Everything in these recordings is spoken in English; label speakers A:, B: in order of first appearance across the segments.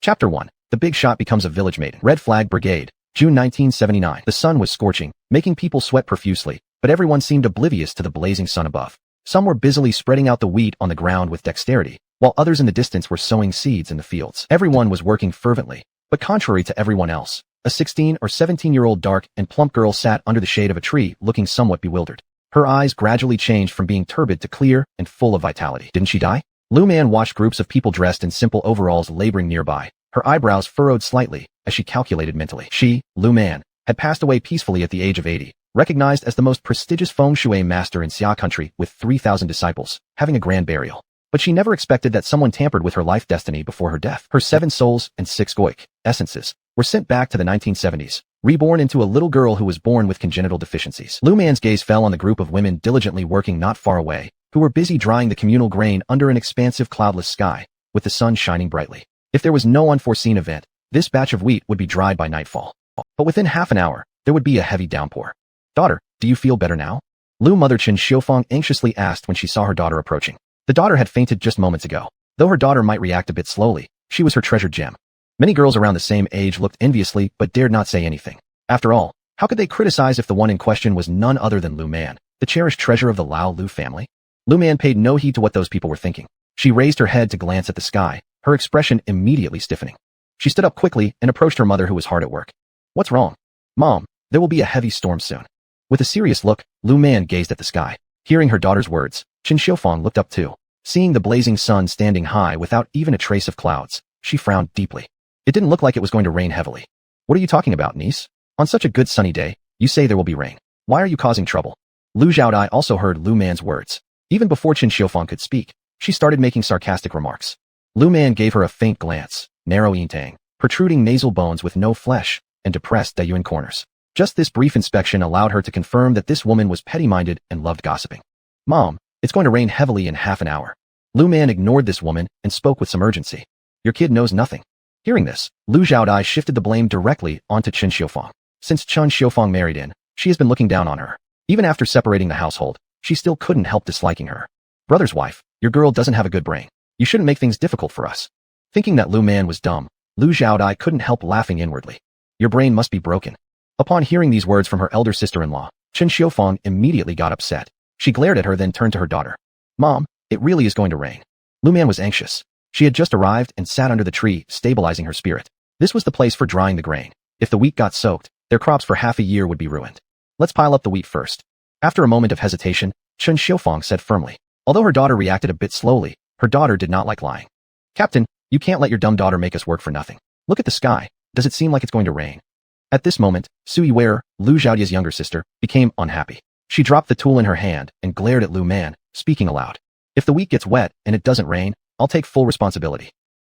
A: Chapter 1. The Big Shot Becomes a Village Maiden. Red Flag Brigade. June 1979. The sun was scorching, making people sweat profusely, but everyone seemed oblivious to the blazing sun above. Some were busily spreading out the wheat on the ground with dexterity, while others in the distance were sowing seeds in the fields. Everyone was working fervently, but contrary to everyone else, a 16 or 17-year-old dark and plump girl sat under the shade of a tree looking somewhat bewildered. Her eyes gradually changed from being turbid to clear and full of vitality. Didn't she die? Lu Man watched groups of people dressed in simple overalls laboring nearby, her eyebrows furrowed slightly as she calculated mentally. She, Lu Man, had passed away peacefully at the age of 80, recognized as the most prestigious feng shui master in Xia country with 3,000 disciples, having a grand burial. But she never expected that someone tampered with her life destiny before her death. Her 7 souls and 6 goik essences were sent back to the 1970s, reborn into a little girl who was born with congenital deficiencies. Lu Man's gaze fell on the group of women diligently working not far away, who were busy drying the communal grain under an expansive cloudless sky, with the sun shining brightly. If there was no unforeseen event, this batch of wheat would be dried by nightfall. But within half an hour, there would be a heavy downpour. Daughter, do you feel better now? Lu Mother Chen Xiufeng anxiously asked when she saw her daughter approaching. The daughter had fainted just moments ago. Though her daughter might react a bit slowly, she was her treasured gem. Many girls around the same age looked enviously but dared not say anything. After all, how could they criticize if the one in question was none other than Lu Man, the cherished treasure of the Lao Lu family? Lu Man paid no heed to what those people were thinking. She raised her head to glance at the sky, her expression immediately stiffening. She stood up quickly and approached her mother, who was hard at work. What's wrong? Mom, there will be a heavy storm soon. With a serious look, Lu Man gazed at the sky. Hearing her daughter's words, Chen Xiufeng looked up too. Seeing the blazing sun standing high without even a trace of clouds, she frowned deeply. It didn't look like it was going to rain heavily. What are you talking about, niece? On such a good sunny day, you say there will be rain. Why are you causing trouble? Lu Xiaodai also heard Lu Man's words. Even before Chen Xiufeng could speak, she started making sarcastic remarks. Lu Man gave her a faint glance, narrow yintang, protruding nasal bones with no flesh, and depressed Dayuan corners. Just this brief inspection allowed her to confirm that this woman was petty-minded and loved gossiping. Mom, it's going to rain heavily in half an hour. Lu Man ignored this woman and spoke with some urgency. Your kid knows nothing. Hearing this, Lu Xiaodai shifted the blame directly onto Chen Xiufeng. Since Chen Xiufeng married in, she has been looking down on her. Even after separating the household, she still couldn't help disliking her. Brother's wife, your girl doesn't have a good brain. You shouldn't make things difficult for us. Thinking that Lu Man was dumb, Lu Xiaodai couldn't help laughing inwardly. Your brain must be broken. Upon hearing these words from her elder sister-in-law, Chen Xiufeng immediately got upset. She glared at her, then turned to her daughter. Mom, it really is going to rain. Lu Man was anxious. She had just arrived and sat under the tree, stabilizing her spirit. This was the place for drying the grain. If the wheat got soaked, their crops for half a year would be ruined. Let's pile up the wheat first. After a moment of hesitation, Chen Xiufeng said firmly. Although her daughter reacted a bit slowly, her daughter did not like lying. Captain, you can't let your dumb daughter make us work for nothing. Look at the sky. Does it seem like it's going to rain? At this moment, Sui Wearer, Lu Xiaodia's younger sister, became unhappy. She dropped the tool in her hand and glared at Lu Man, speaking aloud. If the wheat gets wet and it doesn't rain, I'll take full responsibility.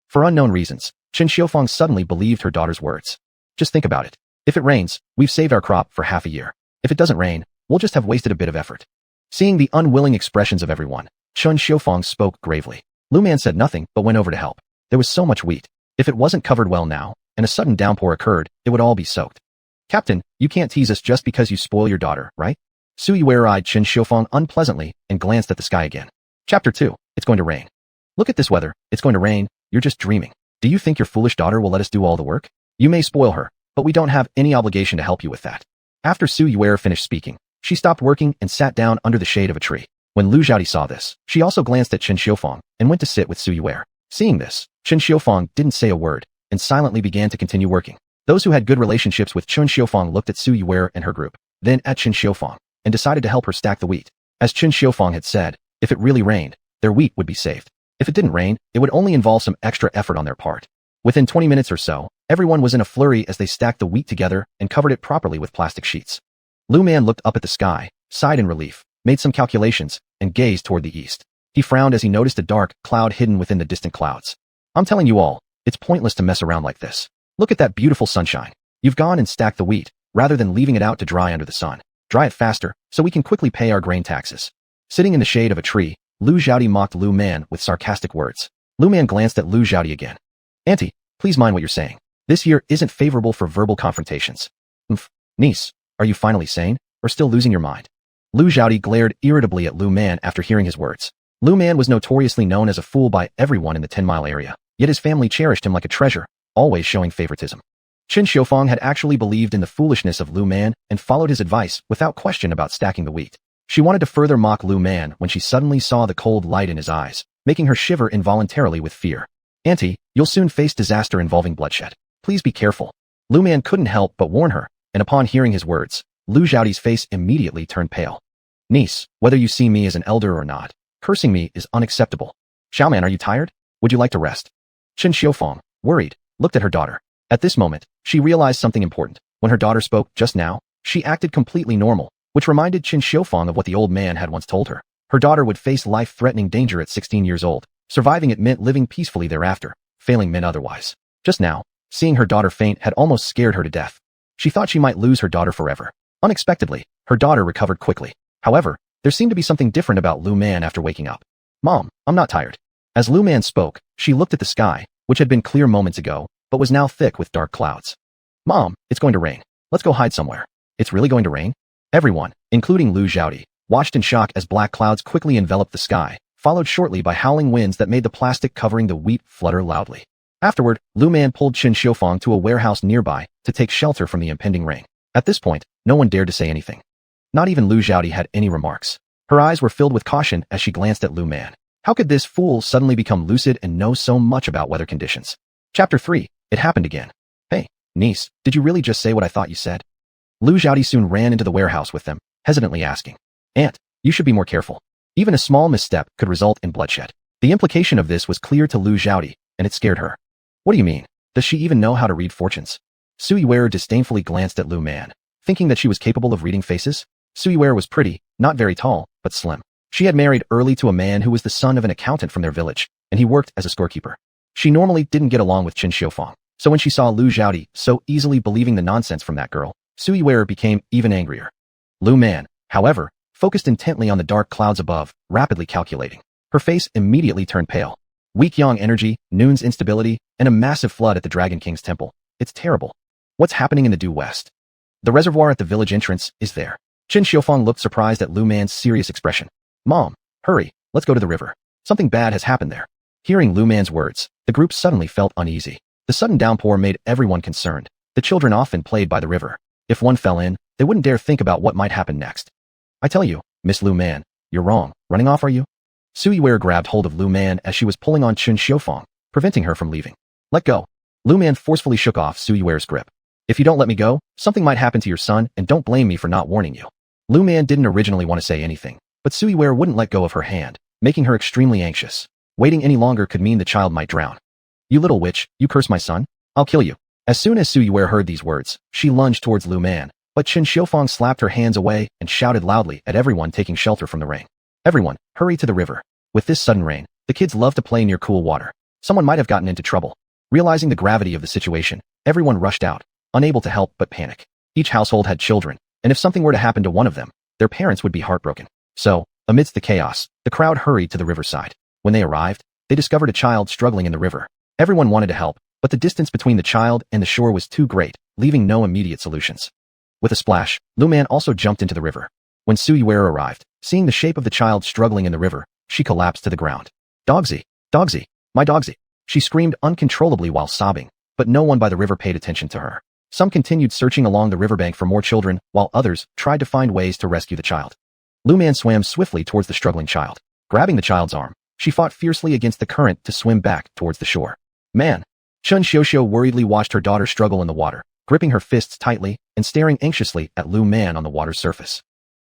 A: For unknown reasons, Chen Xiufeng suddenly believed her daughter's words. Just think about it. If it rains, we've saved our crop for half a year. If it doesn't rain, we'll just have wasted a bit of effort. Seeing the unwilling expressions of everyone, Chen Xiufeng spoke gravely. Lu Man said nothing but went over to help. There was so much wheat. If it wasn't covered well now, and a sudden downpour occurred, it would all be soaked. Captain, you can't tease us just because you spoil your daughter, right? Sui Wear-eyed Chen Xiufeng unpleasantly and glanced at the sky again. Chapter 2. It's going to rain. Look at this weather. It's going to rain. You're just dreaming. Do you think your foolish daughter will let us do all the work? You may spoil her, but we don't have any obligation to help you with that. After Sui Wear finished speaking, she stopped working and sat down under the shade of a tree. When Lu Xiaodi saw this, she also glanced at Chen Xiufeng and went to sit with Sui Wear. Seeing this, Chen Xiufeng didn't say a word and silently began to continue working. Those who had good relationships with Chen Xiufeng looked at Sui Wear and her group, then at Chen Xiufeng, and decided to help her stack the wheat. As Chen Xiufeng had said, if it really rained, their wheat would be saved. If it didn't rain, it would only involve some extra effort on their part. Within 20 minutes or so, everyone was in a flurry as they stacked the wheat together and covered it properly with plastic sheets. Lu Man looked up at the sky, sighed in relief, made some calculations, and gazed toward the east. He frowned as he noticed a dark cloud hidden within the distant clouds. I'm telling you all, it's pointless to mess around like this. Look at that beautiful sunshine. You've gone and stacked the wheat, rather than leaving it out to dry under the sun. Dry it faster, so we can quickly pay our grain taxes. Sitting in the shade of a tree, Lu Xiaodi mocked Lu Man with sarcastic words. Lu Man glanced at Lu Xiaodi again. Auntie, please mind what you're saying. This year isn't favorable for verbal confrontations. Niece, are you finally sane, or still losing your mind? Lu Xiaodi glared irritably at Lu Man after hearing his words. Lu Man was notoriously known as a fool by everyone in the 10-mile area. yet his family cherished him like a treasure, always showing favoritism. Qin Xiufang had actually believed in the foolishness of Lu Man and followed his advice without question about stacking the wheat. She wanted to further mock Lu Man when she suddenly saw the cold light in his eyes, making her shiver involuntarily with fear. Auntie, you'll soon face disaster involving bloodshed. Please be careful. Lu Man couldn't help but warn her, and upon hearing his words, Lu Xiaoti's face immediately turned pale. Niece, whether you see me as an elder or not, cursing me is unacceptable. Xiaoman, are you tired? Would you like to rest? Qin Xiufang, worried, looked at her daughter. At this moment, she realized something important. When her daughter spoke just now, she acted completely normal, which reminded Qin Xiufang of what the old man had once told her. Her daughter would face life-threatening danger at 16 years old. Surviving it meant living peacefully thereafter, failing meant otherwise. Just now, seeing her daughter faint had almost scared her to death. She thought she might lose her daughter forever. Unexpectedly, her daughter recovered quickly. However, there seemed to be something different about Lu Man after waking up. Mom, I'm not tired. As Lu Man spoke, she looked at the sky, which had been clear moments ago, but was now thick with dark clouds. Mom, it's going to rain. Let's go hide somewhere. It's really going to rain? Everyone, including Lu Xiaoti, watched in shock as black clouds quickly enveloped the sky, followed shortly by howling winds that made the plastic covering the wheat flutter loudly. Afterward, Lu Man pulled Qin Xiufang to a warehouse nearby to take shelter from the impending rain. At this point, no one dared to say anything. Not even Lu Xiaoti had any remarks. Her eyes were filled with caution as she glanced at Lu Man. How could this fool suddenly become lucid and know so much about weather conditions? Chapter 3. It happened again. Hey, niece, did you really just say what I thought you said? Lu Xiaoti soon ran into the warehouse with them, hesitantly asking. Aunt, you should be more careful. Even a small misstep could result in bloodshed. The implication of this was clear to Lu Xiaoti, and it scared her. What do you mean? Does she even know how to read fortunes? Sui-wearer disdainfully glanced at Lu Man, thinking that she was capable of reading faces. Sui-wearer was pretty, not very tall, but slim. She had married early to a man who was the son of an accountant from their village, and he worked as a storekeeper. She normally didn't get along with Qin Xiufang, so when she saw Lu Xiaoti so easily believing the nonsense from that girl, Sui-wearer became even angrier. Lu Man, however, focused intently on the dark clouds above, rapidly calculating. Her face immediately turned pale. Weak yang energy, noon's instability, and a massive flood at the Dragon King's temple. It's terrible. What's happening in the due west? The reservoir at the village entrance is there. Qin Xiufang looked surprised at Lu Man's serious expression. Mom, hurry, let's go to the river. Something bad has happened there. Hearing Lu Man's words, the group suddenly felt uneasy. The sudden downpour made everyone concerned. The children often played by the river. If one fell in, they wouldn't dare think about what might happen next. I tell you, Miss Lu Man, you're wrong. Running off, are you? Sui-wearer grabbed hold of Lu Man as she was pulling on Qin Xiufang, preventing her from leaving. Let go. Lu Man forcefully shook off Sui-wearer's grip. If you don't let me go, something might happen to your son, and don't blame me for not warning you. Lu Man didn't originally want to say anything, but Sui-wearer wouldn't let go of her hand, making her extremely anxious. Waiting any longer could mean the child might drown. You little witch, you curse my son? I'll kill you. As soon as Sui-wearer heard these words, she lunged towards Lu Man, but Qin Xiufang slapped her hands away and shouted loudly at everyone taking shelter from the rain. Everyone, hurry to the river. With this sudden rain, the kids love to play near cool water. Someone might have gotten into trouble. Realizing the gravity of the situation, everyone rushed out, unable to help but panic. Each household had children, and if something were to happen to one of them, their parents would be heartbroken. So, amidst the chaos, the crowd hurried to the riverside. When they arrived, they discovered a child struggling in the river. Everyone wanted to help, but the distance between the child and the shore was too great, leaving no immediate solutions. With a splash, Lu Man also jumped into the river. When Sui-wearer arrived, seeing the shape of the child struggling in the river, she collapsed to the ground. Dogsy, Dogsy, my Dogsy. She screamed uncontrollably while sobbing, but no one by the river paid attention to her. Some continued searching along the riverbank for more children, while others tried to find ways to rescue the child. Lu Man swam swiftly towards the struggling child. Grabbing the child's arm, she fought fiercely against the current to swim back towards the shore. Man! Qin Xiuxiu worriedly watched her daughter struggle in the water, gripping her fists tightly and staring anxiously at Lu Man on the water's surface.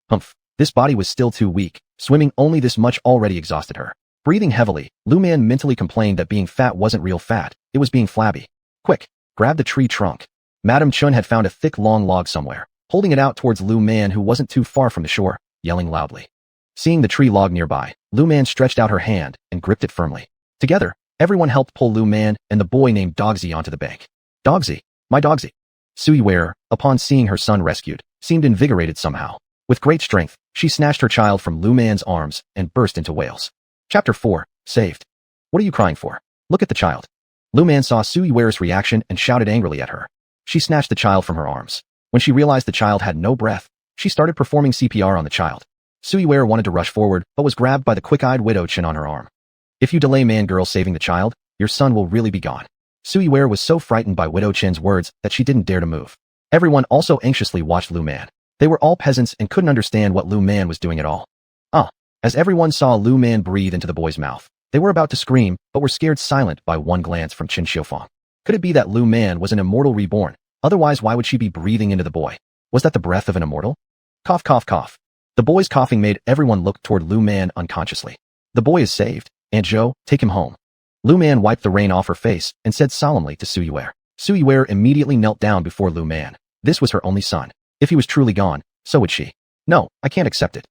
A: Humph! This body was still too weak, swimming only this much already exhausted her. Breathing heavily, Lu Man mentally complained that being fat wasn't real fat, it was being flabby. Quick! Grab the tree trunk. Madame Chun had found a thick long log somewhere, holding it out towards Lu Man who wasn't too far from the shore, yelling loudly. Seeing the tree log nearby, Lu Man stretched out her hand and gripped it firmly. Together, everyone helped pull Lu Man and the boy named Dogsy onto the bank. Dogsy, my Dogsy. Sui-wearer, upon seeing her son rescued, seemed invigorated somehow. With great strength, she snatched her child from Lu Man's arms and burst into wails. Chapter 4. Saved. What are you crying for? Look at the child. Lu Man saw Sui-wearer's reaction and shouted angrily at her. She snatched the child from her arms. When she realized the child had no breath, she started performing CPR on the child. Sui-wearer wanted to rush forward, but was grabbed by the quick-eyed widow Chin on her arm. If you delay man-girl saving the child, your son will really be gone. Sui Ware was so frightened by Widow Chen's words that she didn't dare to move. Everyone also anxiously watched Lu Man. They were all peasants and couldn't understand what Lu Man was doing at all. As everyone saw Lu Man breathe into the boy's mouth, they were about to scream, but were scared silent by one glance from Qin Xiufang. Could it be that Lu Man was an immortal reborn? Otherwise, why would she be breathing into the boy? Was that the breath of an immortal? Cough, cough, cough. The boy's coughing made everyone look toward Lu Man unconsciously. The boy is saved. Aunt Zhou, take him home. Lu Man wiped the rain off her face and said solemnly to Sui Ware. Sui Ware immediately knelt down before Lu Man. This was her only son. If he was truly gone, so would she. No, I can't accept it.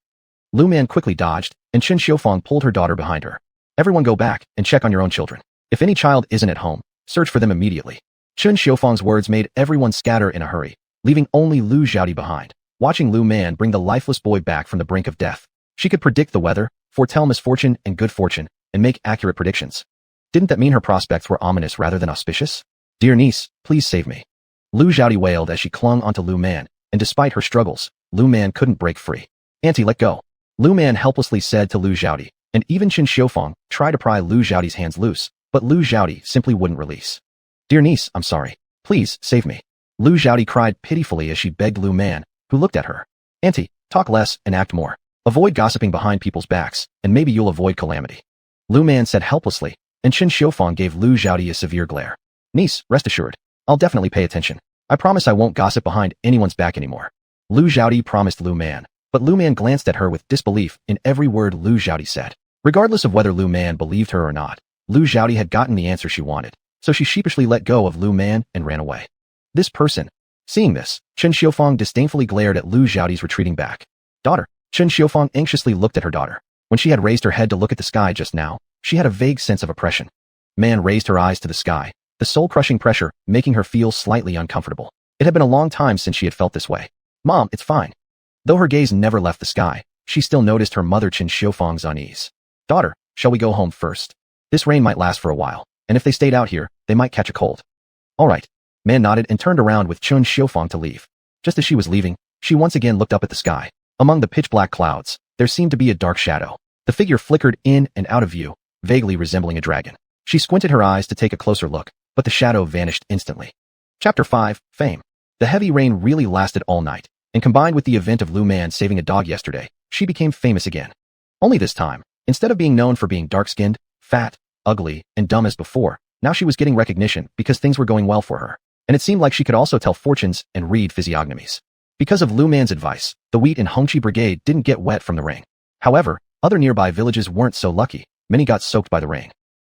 A: Lu Man quickly dodged, and Qin Xiufang pulled her daughter behind her. Everyone go back and check on your own children. If any child isn't at home, search for them immediately. Qin Xiufang's words made everyone scatter in a hurry, leaving only Lu Xiaodi behind, watching Lu Man bring the lifeless boy back from the brink of death. She could predict the weather, foretell misfortune and good fortune, and make accurate predictions. Didn't that mean her prospects were ominous rather than auspicious? Dear niece, please save me. Lu Xiaodi wailed as she clung onto Lu Man, and despite her struggles, Lu Man couldn't break free. Auntie, let go. Lu Man helplessly said to Lu Xiaodi, and even Qin Xiufang tried to pry Lu Xiaodi's hands loose, but Lu Xiaodi simply wouldn't release. Dear niece, I'm sorry. Please, save me. Lu Xiaodi cried pitifully as she begged Lu Man, who looked at her. Auntie, talk less and act more. Avoid gossiping behind people's backs, and maybe you'll avoid calamity. Lu Man said helplessly, and Qin Xiufang gave Lu Xiaodi a severe glare. Niece, rest assured. I'll definitely pay attention. I promise I won't gossip behind anyone's back anymore. Lu Xiaodi promised Lu Man, but Lu Man glanced at her with disbelief in every word Lu Xiaodi said. Regardless of whether Lu Man believed her or not, Lu Xiaodi had gotten the answer she wanted, so she sheepishly let go of Lu Man and ran away. This person. Seeing this, Qin Xiufang disdainfully glared at Lu Xiaodi's retreating back. Daughter. Qin Xiufang anxiously looked at her daughter. When she had raised her head to look at the sky just now, she had a vague sense of oppression. Man raised her eyes to the sky, the soul-crushing pressure making her feel slightly uncomfortable. It had been a long time since she had felt this way. Mom, it's fine. Though her gaze never left the sky, she still noticed her mother Qin Xiufang's unease. Daughter, shall we go home first? This rain might last for a while, and if they stayed out here, they might catch a cold. All right. Man nodded and turned around with Qin Xiufang to leave. Just as she was leaving, she once again looked up at the sky. Among the pitch-black clouds, there seemed to be a dark shadow. The figure flickered in and out of view, vaguely resembling a dragon. She squinted her eyes to take a closer look, but the shadow vanished instantly. Chapter 5, Fame. The heavy rain really lasted all night, and combined with the event of Lu Man saving a dog yesterday, she became famous again. Only this time, instead of being known for being dark-skinned, fat, ugly, and dumb as before, now she was getting recognition because things were going well for her, and it seemed like she could also tell fortunes and read physiognomies. Because of Lu Man's advice, the wheat in Hongqi Brigade didn't get wet from the rain. However, other nearby villages weren't so lucky. Many got soaked by the rain.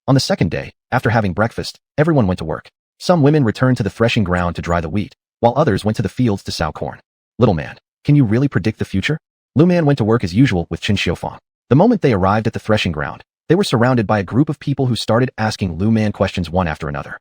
A: On the second day, after having breakfast, everyone went to work. Some women returned to the threshing ground to dry the wheat, while others went to the fields to sow corn. Little man, can you really predict the future? Lu Man went to work as usual with Qin Xiufang. The moment they arrived at the threshing ground, they were surrounded by a group of people who started asking Lu Man questions one after another.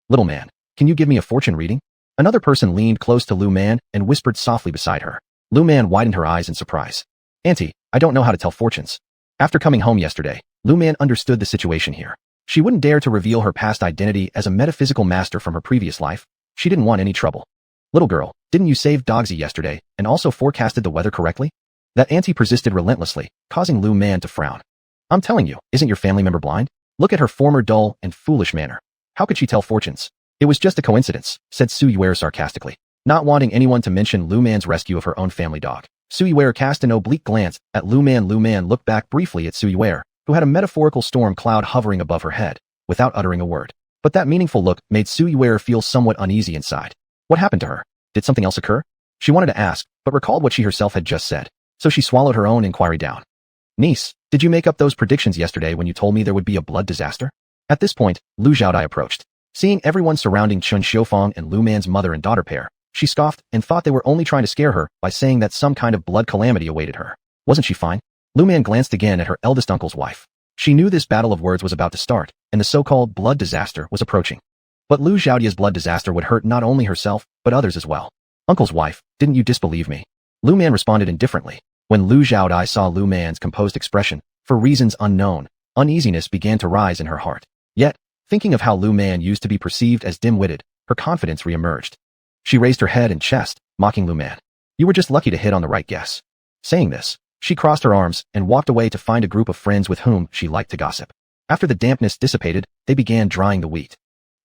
A: Little man, can you give me a fortune reading? Another person leaned close to Lu Man and whispered softly beside her. Lu Man widened her eyes in surprise. Auntie, I don't know how to tell fortunes. After coming home yesterday, Lu Man understood the situation here. She wouldn't dare to reveal her past identity as a metaphysical master from her previous life. She didn't want any trouble. Little girl, didn't you save Dogsy yesterday and also forecasted the weather correctly? That auntie persisted relentlessly, causing Lu Man to frown. I'm telling you, isn't your family member blind? Look at her former dull and foolish manner. How could she tell fortunes? It was just a coincidence, said Sui Ware sarcastically. Not wanting anyone to mention Lu Man's rescue of her own family dog, Sui Ware cast an oblique glance at Lu Man. Lu Man looked back briefly at Sui Ware, who had a metaphorical storm cloud hovering above her head, without uttering a word. But that meaningful look made Sui Ware feel somewhat uneasy inside. What happened to her? Did something else occur? She wanted to ask, but recalled what she herself had just said, so she swallowed her own inquiry down. Niece, did you make up those predictions yesterday when you told me there would be a blood disaster? At this point, Lu Xiaodai approached. Seeing everyone surrounding Qin Xiufang and Lu Man's mother and daughter pair, she scoffed and thought they were only trying to scare her by saying that some kind of blood calamity awaited her. Wasn't she fine? Lu Man glanced again at her eldest uncle's wife. She knew this battle of words was about to start, and the so-called blood disaster was approaching. But Lu Xiaodia's blood disaster would hurt not only herself, but others as well. Uncle's wife, didn't you disbelieve me? Lu Man responded indifferently. When Lu Xiaodai saw Lu Man's composed expression, for reasons unknown, uneasiness began to rise in her heart. Yet, thinking of how Lu Man used to be perceived as dim-witted, her confidence re-emerged. She raised her head and chest, mocking Lu Man. You were just lucky to hit on the right guess. Saying this, she crossed her arms and walked away to find a group of friends with whom she liked to gossip. After the dampness dissipated, they began drying the wheat.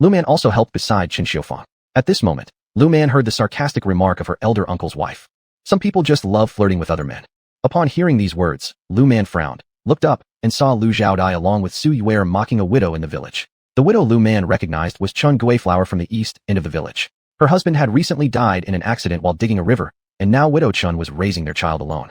A: Lu Man also helped beside Qin Xiufang. At this moment, Lu Man heard the sarcastic remark of her elder uncle's wife. Some people just love flirting with other men. Upon hearing these words, Lu Man frowned, looked up, and saw Lu Xiaodai along with Su Yuer mocking a widow in the village. The widow Lu Man recognized was Chun Guiflower from the east end of the village. Her husband had recently died in an accident while digging a river, and now Widow Chun was raising their child alone.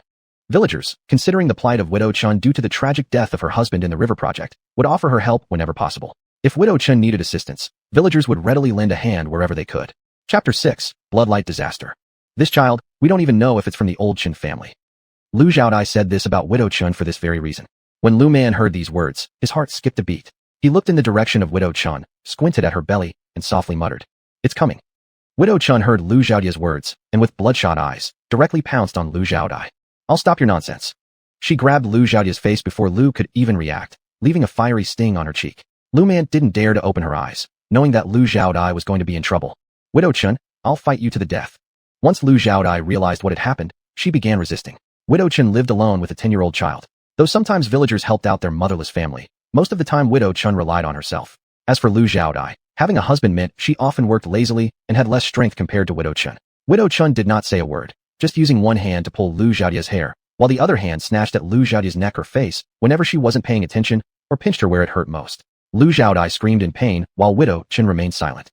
A: Villagers, considering the plight of Widow Chun due to the tragic death of her husband in the river project, would offer her help whenever possible. If Widow Chun needed assistance, villagers would readily lend a hand wherever they could. Chapter 6, Bloodlight Disaster. This child, we don't even know if it's from the old Chun family. Lu Xiaodai said this about Widow Chun for this very reason. When Lu Man heard these words, his heart skipped a beat. He looked in the direction of Widow Chun, squinted at her belly, and softly muttered, "It's coming." Widow Chun heard Lu Xiaodai's words, and with bloodshot eyes, directly pounced on Lu Xiaodai. "I'll stop your nonsense." She grabbed Lu Xiaodai's face before Lu could even react, leaving a fiery sting on her cheek. Lu Man didn't dare to open her eyes, knowing that Lu Xiaodai was going to be in trouble. "Widow Chun, I'll fight you to the death." Once Lu Xiaodai realized what had happened, she began resisting. Widow Chun lived alone with a 10-year-old child. Though sometimes villagers helped out their motherless family, most of the time Widow Chun relied on herself. As for Lu Xiaodai, having a husband meant she often worked lazily and had less strength compared to Widow Chun. Widow Chun did not say a word, just using one hand to pull Lu Xiaodai's hair, while the other hand snatched at Lu Xiaodai's neck or face whenever she wasn't paying attention or pinched her where it hurt most. Lu Xiaodai screamed in pain while Widow Chun remained silent.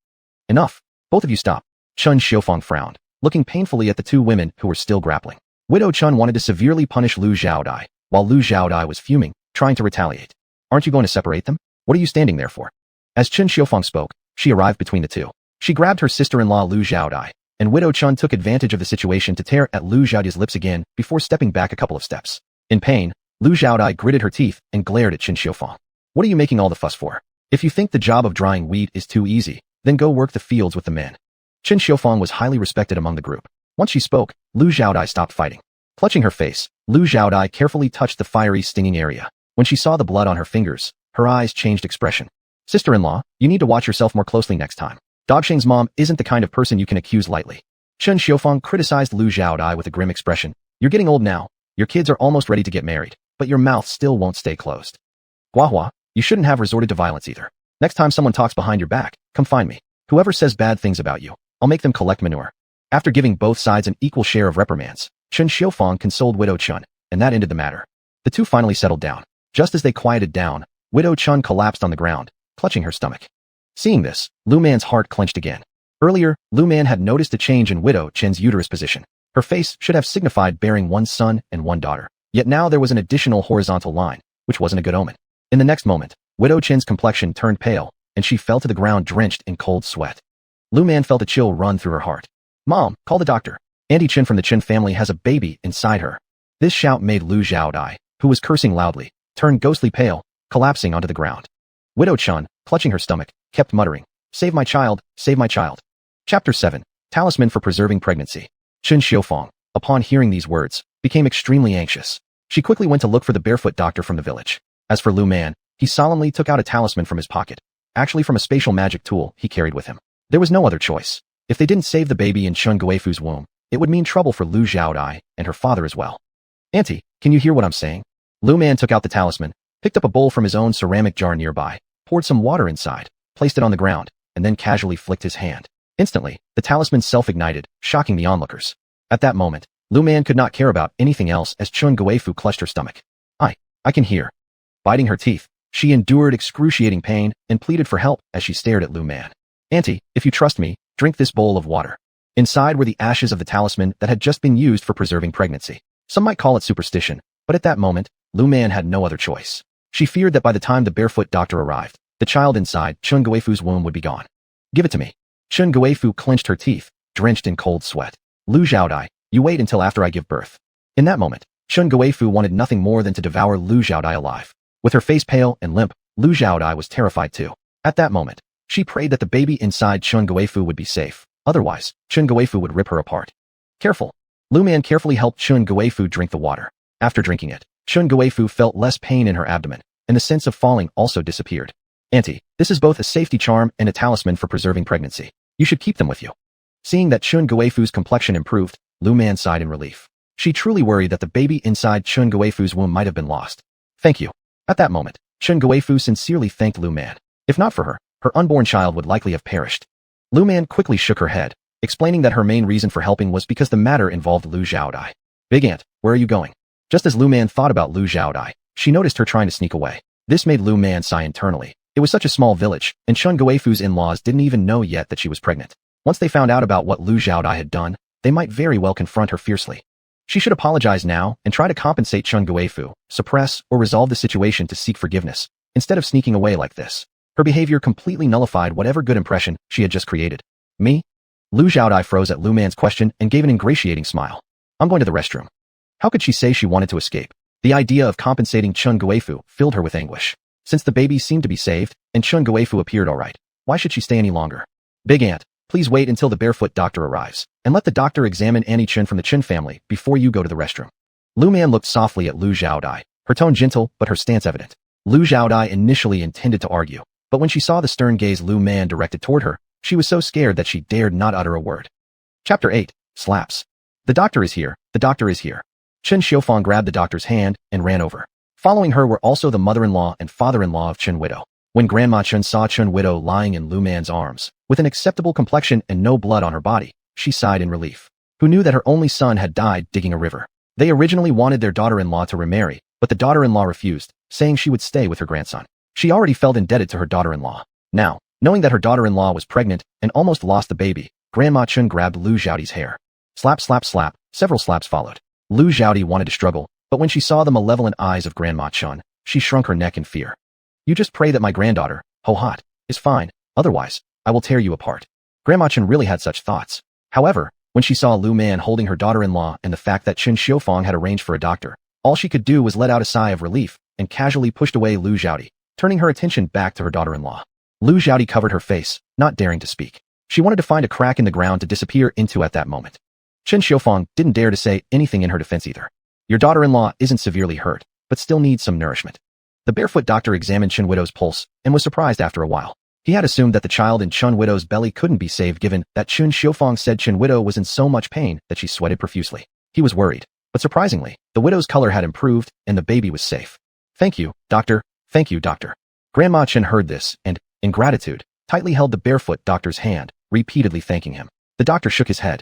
A: "Enough. Both of you stop." Chun Xiufang frowned, looking painfully at the two women who were still grappling. Widow Chun wanted to severely punish Lu Xiaodai, while Lu Xiaodai was fuming, trying to retaliate. "Aren't you going to separate them? What are you standing there for?" As Chun Xiufang spoke, she arrived between the two. She grabbed her sister-in-law Lu Xiaodai, and Widow Chun took advantage of the situation to tear at Lu Xiaodai's lips again before stepping back a couple of steps. In pain, Lu Xiaodai gritted her teeth and glared at Chun Xiufang. "What are you making all the fuss for? If you think the job of drying wheat is too easy, then go work the fields with the men." Chun Xiufang was highly respected among the group. Once she spoke, Lu Xiaodai stopped fighting. Clutching her face, Lu Xiaodai carefully touched the fiery, stinging area. When she saw the blood on her fingers, her eyes changed expression. "Sister-in-law, you need to watch yourself more closely next time. Dogsheng's mom isn't the kind of person you can accuse lightly." Chun Xiufang criticized Lu Xiaodai with a grim expression. "You're getting old now. Your kids are almost ready to get married, but your mouth still won't stay closed. Guahua, you shouldn't have resorted to violence either. Next time someone talks behind your back, come find me. Whoever says bad things about you, I'll make them collect manure." After giving both sides an equal share of reprimands, Chun Xiufang consoled Widow Chun, and that ended the matter. The two finally settled down. Just as they quieted down, Widow Chun collapsed on the ground, clutching her stomach. Seeing this, Lu Man's heart clenched again. Earlier, Lu Man had noticed a change in Widow Chun's uterus position. Her face should have signified bearing one son and one daughter. Yet now there was an additional horizontal line, which wasn't a good omen. In the next moment, Widow Chun's complexion turned pale, and she fell to the ground drenched in cold sweat. Lu Man felt a chill run through her heart. "Mom, call the doctor. Auntie Chun from the Chun family has a baby inside her." This shout made Lu Xiaodai, who was cursing loudly, turn ghostly pale, collapsing onto the ground. Widow Chun, clutching her stomach, kept muttering, "Save my child, save my child." Chapter 7, Talisman for Preserving Pregnancy. Chun Xiufang, upon hearing these words, became extremely anxious. She quickly went to look for the barefoot doctor from the village. As for Lu Man, he solemnly took out a talisman from his pocket, actually from a spatial magic tool he carried with him. There was no other choice. If they didn't save the baby in Chun Guifu's womb, it would mean trouble for Lu Xiaodai and her father as well. "Auntie, can you hear what I'm saying?" Lu Man took out the talisman, picked up a bowl from his own ceramic jar nearby, poured some water inside, placed it on the ground, and then casually flicked his hand. Instantly, the talisman self-ignited, shocking the onlookers. At that moment, Lu Man could not care about anything else as Chun Guifu clutched her stomach. I can hear." Biting her teeth, she endured excruciating pain and pleaded for help as she stared at Lu Man. "Auntie, if you trust me, drink this bowl of water." Inside were the ashes of the talisman that had just been used for preserving pregnancy. Some might call it superstition, but at that moment, Lu Man had no other choice. She feared that by the time the barefoot doctor arrived, the child inside Chun Guifu's womb would be gone. "Give it to me." Chun Guifu clenched her teeth, drenched in cold sweat. "Lu Xiaodai, you wait until after I give birth." In that moment, Chun Guifu wanted nothing more than to devour Lu Xiaodai alive. With her face pale and limp, Lu Xiaodai was terrified too. At that moment, she prayed that the baby inside Chun Guifu would be safe. Otherwise, Chun Guifu would rip her apart. "Careful." Lu Man carefully helped Chun Guifu drink the water. After drinking it, Chun Guifu felt less pain in her abdomen, and the sense of falling also disappeared. "Auntie, this is both a safety charm and a talisman for preserving pregnancy. You should keep them with you." Seeing that Chun Guifu's complexion improved, Lu Man sighed in relief. She truly worried that the baby inside Chun Guifu's womb might have been lost. "Thank you." At that moment, Chen Guifu sincerely thanked Lu Man. If not for her, her unborn child would likely have perished. Lu Man quickly shook her head, explaining that her main reason for helping was because the matter involved Lu Xiaodai. Big Aunt, where are you going? Just as Lu Man thought about Lu Xiaodai, she noticed her trying to sneak away. This made Lu Man sigh internally. It was such a small village, and Chen Guifu's in-laws didn't even know yet that she was pregnant. Once they found out about what Lu Xiaodai had done, they might very well confront her fiercely. She should apologize now and try to compensate Chen Guifu, suppress or resolve the situation to seek forgiveness, instead of sneaking away like this. Her behavior completely nullified whatever good impression she had just created. Me? Lu Xiaodai froze at Lu Man's question and gave an ingratiating smile. I'm going to the restroom. How could she say she wanted to escape? The idea of compensating Chen Guifu filled her with anguish. Since the baby seemed to be saved, and Chen Guifu appeared alright, why should she stay any longer? Big Aunt, please wait until the barefoot doctor arrives, and let the doctor examine Annie Chen from the Chen family before you go to the restroom. Lu Man looked softly at Lu Xiaodai, her tone gentle but her stance evident. Lu Xiaodai initially intended to argue, but when she saw the stern gaze Lu Man directed toward her, she was so scared that she dared not utter a word. Chapter 8. Slaps. The doctor is here, the doctor is here. Chen Xiufang grabbed the doctor's hand and ran over. Following her were also the mother-in-law and father-in-law of Chen Widow. When Grandma Chen saw Chen Widow lying in Lu Man's arms, with an acceptable complexion and no blood on her body, she sighed in relief. Who knew that her only son had died digging a river? They originally wanted their daughter-in-law to remarry, but the daughter-in-law refused, saying she would stay with her grandson. She already felt indebted to her daughter-in-law. Now, knowing that her daughter-in-law was pregnant and almost lost the baby, Grandma Chen grabbed Lu Xiaodi's hair. Slap, slap, slap. Several slaps followed. Lu Xiaodi wanted to struggle, but when she saw the malevolent eyes of Grandma Chen, she shrunk her neck in fear. You just pray that my granddaughter, Ho Hot, is fine, otherwise, I will tear you apart. Grandma Chen really had such thoughts. However, when she saw Lu Man holding her daughter-in-law and the fact that Chen Xiufang had arranged for a doctor, all she could do was let out a sigh of relief and casually pushed away Lu Xiaodi, turning her attention back to her daughter-in-law. Lu Xiaodi covered her face, not daring to speak. She wanted to find a crack in the ground to disappear into at that moment. Chen Xiufang didn't dare to say anything in her defense either. Your daughter-in-law isn't severely hurt, but still needs some nourishment. The barefoot doctor examined Chen Widow's pulse and was surprised after a while. He had assumed that the child in Chen Widow's belly couldn't be saved given that Chen Xiufang said Chen Widow was in so much pain that she sweated profusely. He was worried, but surprisingly, the widow's color had improved and the baby was safe. Thank you, doctor. Thank you, doctor. Grandma Chen heard this and, in gratitude, tightly held the barefoot doctor's hand, repeatedly thanking him. The doctor shook his head.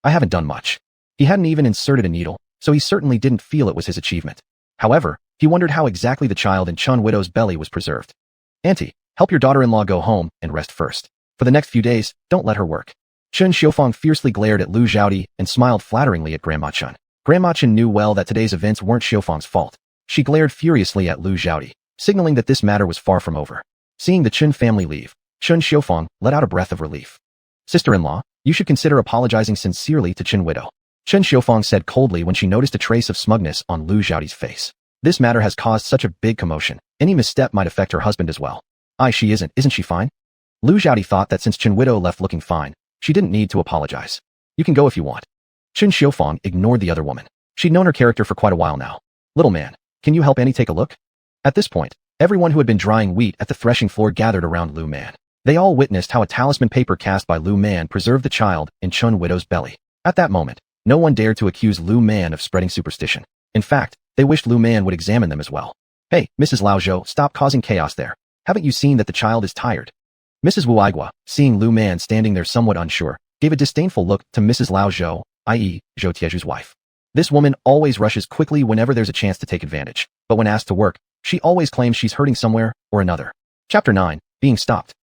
A: I haven't done much. He hadn't even inserted a needle, so he certainly didn't feel it was his achievement. However, he wondered how exactly the child in Chen Widow's belly was preserved. Auntie, help your daughter-in-law go home and rest first. For the next few days, don't let her work. Chen Xiufang fiercely glared at Lu Xiaodi and smiled flatteringly at Grandma Chen. Grandma Chen knew well that today's events weren't Xiufang's fault. She glared furiously at Lu Xiaodi, signaling that this matter was far from over. Seeing the Chen family leave, Chen Xiufang let out a breath of relief. Sister-in-law, you should consider apologizing sincerely to Chen Widow. Chen Xiufang said coldly when she noticed a trace of smugness on Lu Xiaodi's face. This matter has caused such a big commotion. Any misstep might affect her husband as well. She isn't she fine? Lu Xiaodi thought that since Chen Widow left looking fine, she didn't need to apologize. You can go if you want. Chen Xiufang ignored the other woman. She'd known her character for quite a while now. Little man, can you help Annie take a look? At this point, everyone who had been drying wheat at the threshing floor gathered around Lu Man. They all witnessed how a talisman paper cast by Lu Man preserved the child in Chen Widow's belly. At that moment, no one dared to accuse Lu Man of spreading superstition. In fact, they wished Lu Man would examine them as well. Hey, Mrs. Lao Zhou, stop causing chaos there. Haven't you seen that the child is tired? Mrs. Wu Aigua, seeing Lu Man standing there somewhat unsure, gave a disdainful look to Mrs. Lao Zhou, i.e., Zhou Tieju's wife. This woman always rushes quickly whenever there's a chance to take advantage, but when asked to work, she always claims she's hurting somewhere or another. Chapter 9. Being stopped.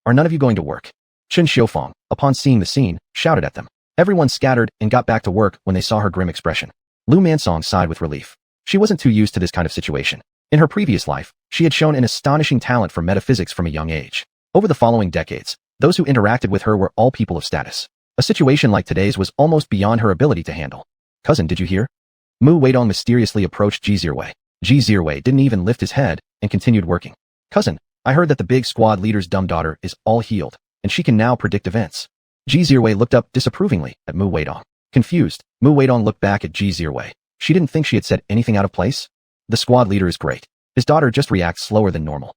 A: Are none of you going to work? Chen Xiufang, upon seeing the scene, shouted at them. Everyone scattered and got back to work when they saw her grim expression. Lu Mansong sighed with relief. She wasn't too used to this kind of situation. In her previous life, she had shown an astonishing talent for metaphysics from a young age. Over the following decades, those who interacted with her were all people of status. A situation like today's was almost beyond her ability to handle. Cousin, did you hear? Mu Weidong mysteriously approached Ji Zirwei. Ji Zirwei didn't even lift his head and continued working. Cousin, I heard that the big squad leader's dumb daughter is all healed, and she can now predict events. Ji Zirwei looked up disapprovingly at Mu Weidong. Confused, Mu Weidong looked back at Ji Zirwei. She didn't think she had said anything out of place. The squad leader is great. His daughter just reacts slower than normal.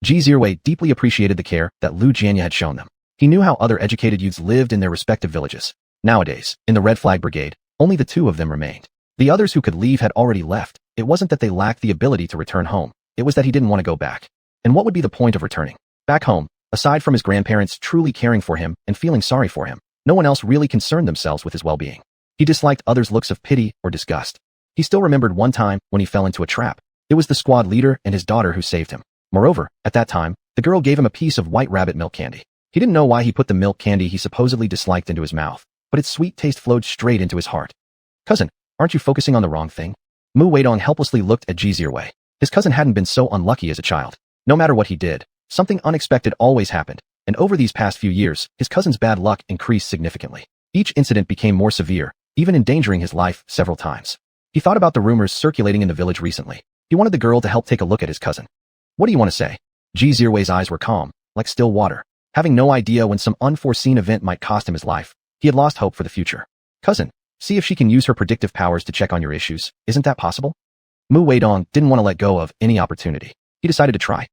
A: Ji Zirwei deeply appreciated the care that Lu Jianya had shown them. He knew how other educated youths lived in their respective villages. Nowadays, in the Red Flag Brigade, only the two of them remained. The others who could leave had already left. It wasn't that they lacked the ability to return home. it was that he didn't want to go back. And what would be the point of returning? Back home, aside from his grandparents truly caring for him and feeling sorry for him, no one else really concerned themselves with his well-being. He disliked others' looks of pity or disgust. He still remembered one time when he fell into a trap. It was the squad leader and his daughter who saved him. Moreover, at that time, the girl gave him a piece of white rabbit milk candy. He didn't know why he put the milk candy he supposedly disliked into his mouth, but its sweet taste flowed straight into his heart. Cousin, aren't you focusing on the wrong thing? Mu Weidong helplessly looked at Xia Wei. His cousin hadn't been so unlucky as a child. No matter what he did, something unexpected always happened, and over these past few years, his cousin's bad luck increased significantly. Each incident became more severe, even endangering his life several times. He thought about the rumors circulating in the village recently. He wanted the girl to help take a look at his cousin. What do you want to say? Xia Wei's eyes were calm, like still water. Having no idea when some unforeseen event might cost him his life, he had lost hope for the future. Cousin, see if she can use her predictive powers to check on your issues. Isn't that possible? Mu Weidong didn't want to let go of any opportunity. He decided to try.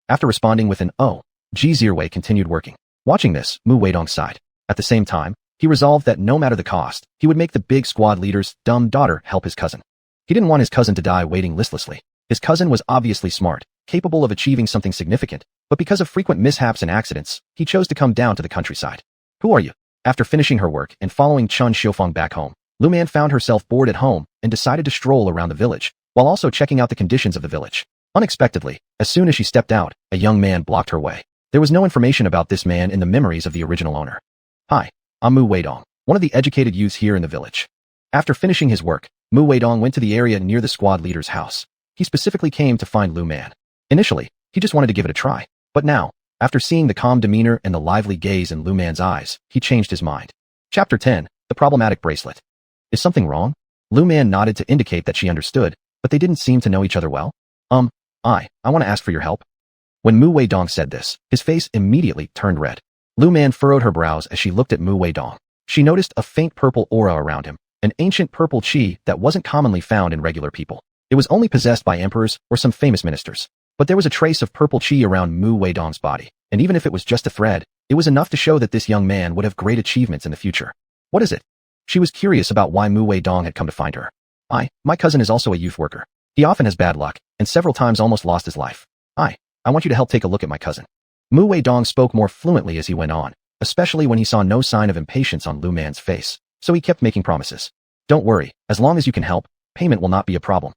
A: After responding with an "oh," Xia Wei continued working. Watching this, Mu Weidong sighed. At the same time, he resolved that no matter the cost, he would make the big squad leader's dumb daughter help his cousin. He didn't want his cousin to die waiting listlessly. His cousin was obviously smart, capable of achieving something significant, but because of frequent mishaps and accidents, he chose to come down to the countryside. Who are you? After finishing her work and following Chun Xiufeng back home, Lu Man found herself bored at home and decided to stroll around the village, while also checking out the conditions of the village. Unexpectedly, as soon as she stepped out, a young man blocked her way. There was no information about this man in the memories of the original owner. Hi, I'm Mu Weidong, one of the educated youths here in the village. After finishing his work, Mu Weidong went to the area near the squad leader's house. He specifically came to find Lu Man. Initially, he just wanted to give it a try, but now, after seeing the calm demeanor and the lively gaze in Lu Man's eyes, he changed his mind. Chapter 10, The Problematic Bracelet. Is something wrong? Lu Man nodded to indicate that she understood, but they didn't seem to know each other well. I want to ask for your help. When Mu Weidong said this, his face immediately turned red. Lu Man furrowed her brows as she looked at Mu Weidong. She noticed a faint purple aura around him, an ancient purple qi that wasn't commonly found in regular people. It was only possessed by emperors or some famous ministers. But there was a trace of purple qi around Mu Weidong's body, and even if it was just a thread, it was enough to show that this young man would have great achievements in the future. What is it? She was curious about why Mu Weidong had come to find her. My cousin is also a youth worker. He often has bad luck, and several times almost lost his life. I want you to help take a look at my cousin. Mu Weidong spoke more fluently as he went on, especially when he saw no sign of impatience on Lu Man's face, so he kept making promises. Don't worry, as long as you can help, payment will not be a problem.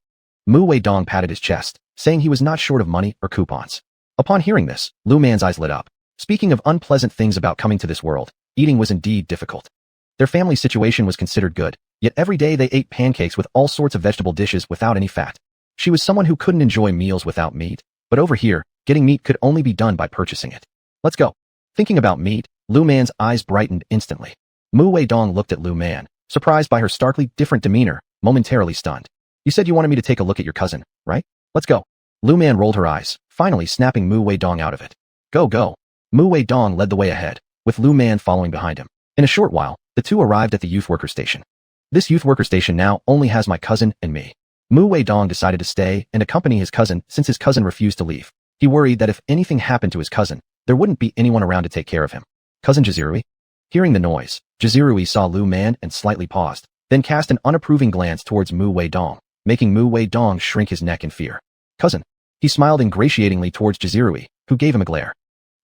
A: Mu Weidong patted his chest, saying he was not short of money or coupons. Upon hearing this, Lu Man's eyes lit up. Speaking of unpleasant things about coming to this world, eating was indeed difficult. Their family situation was considered good, yet every day they ate pancakes with all sorts of vegetable dishes without any fat. She was someone who couldn't enjoy meals without meat, but over here, getting meat could only be done by purchasing it. Let's go. Thinking about meat, Lu Man's eyes brightened instantly. Mu Weidong looked at Lu Man, surprised by her starkly different demeanor, momentarily stunned. You said you wanted me to take a look at your cousin, right? Let's go. Lu Man rolled her eyes, finally snapping Mu Weidong out of it. Go. Mu Weidong led the way ahead, with Lu Man following behind him. In a short while, the two arrived at the youth worker station. This youth worker station now only has my cousin and me. Mu Weidong decided to stay and accompany his cousin since his cousin refused to leave. He worried that if anything happened to his cousin, there wouldn't be anyone around to take care of him. Cousin Jizirui? Hearing the noise, Jizirui saw Lu Man and slightly paused, then cast an unapproving glance towards Mu Weidong, making Mu Weidong shrink his neck in fear. Cousin. He smiled ingratiatingly towards Jizirui, who gave him a glare.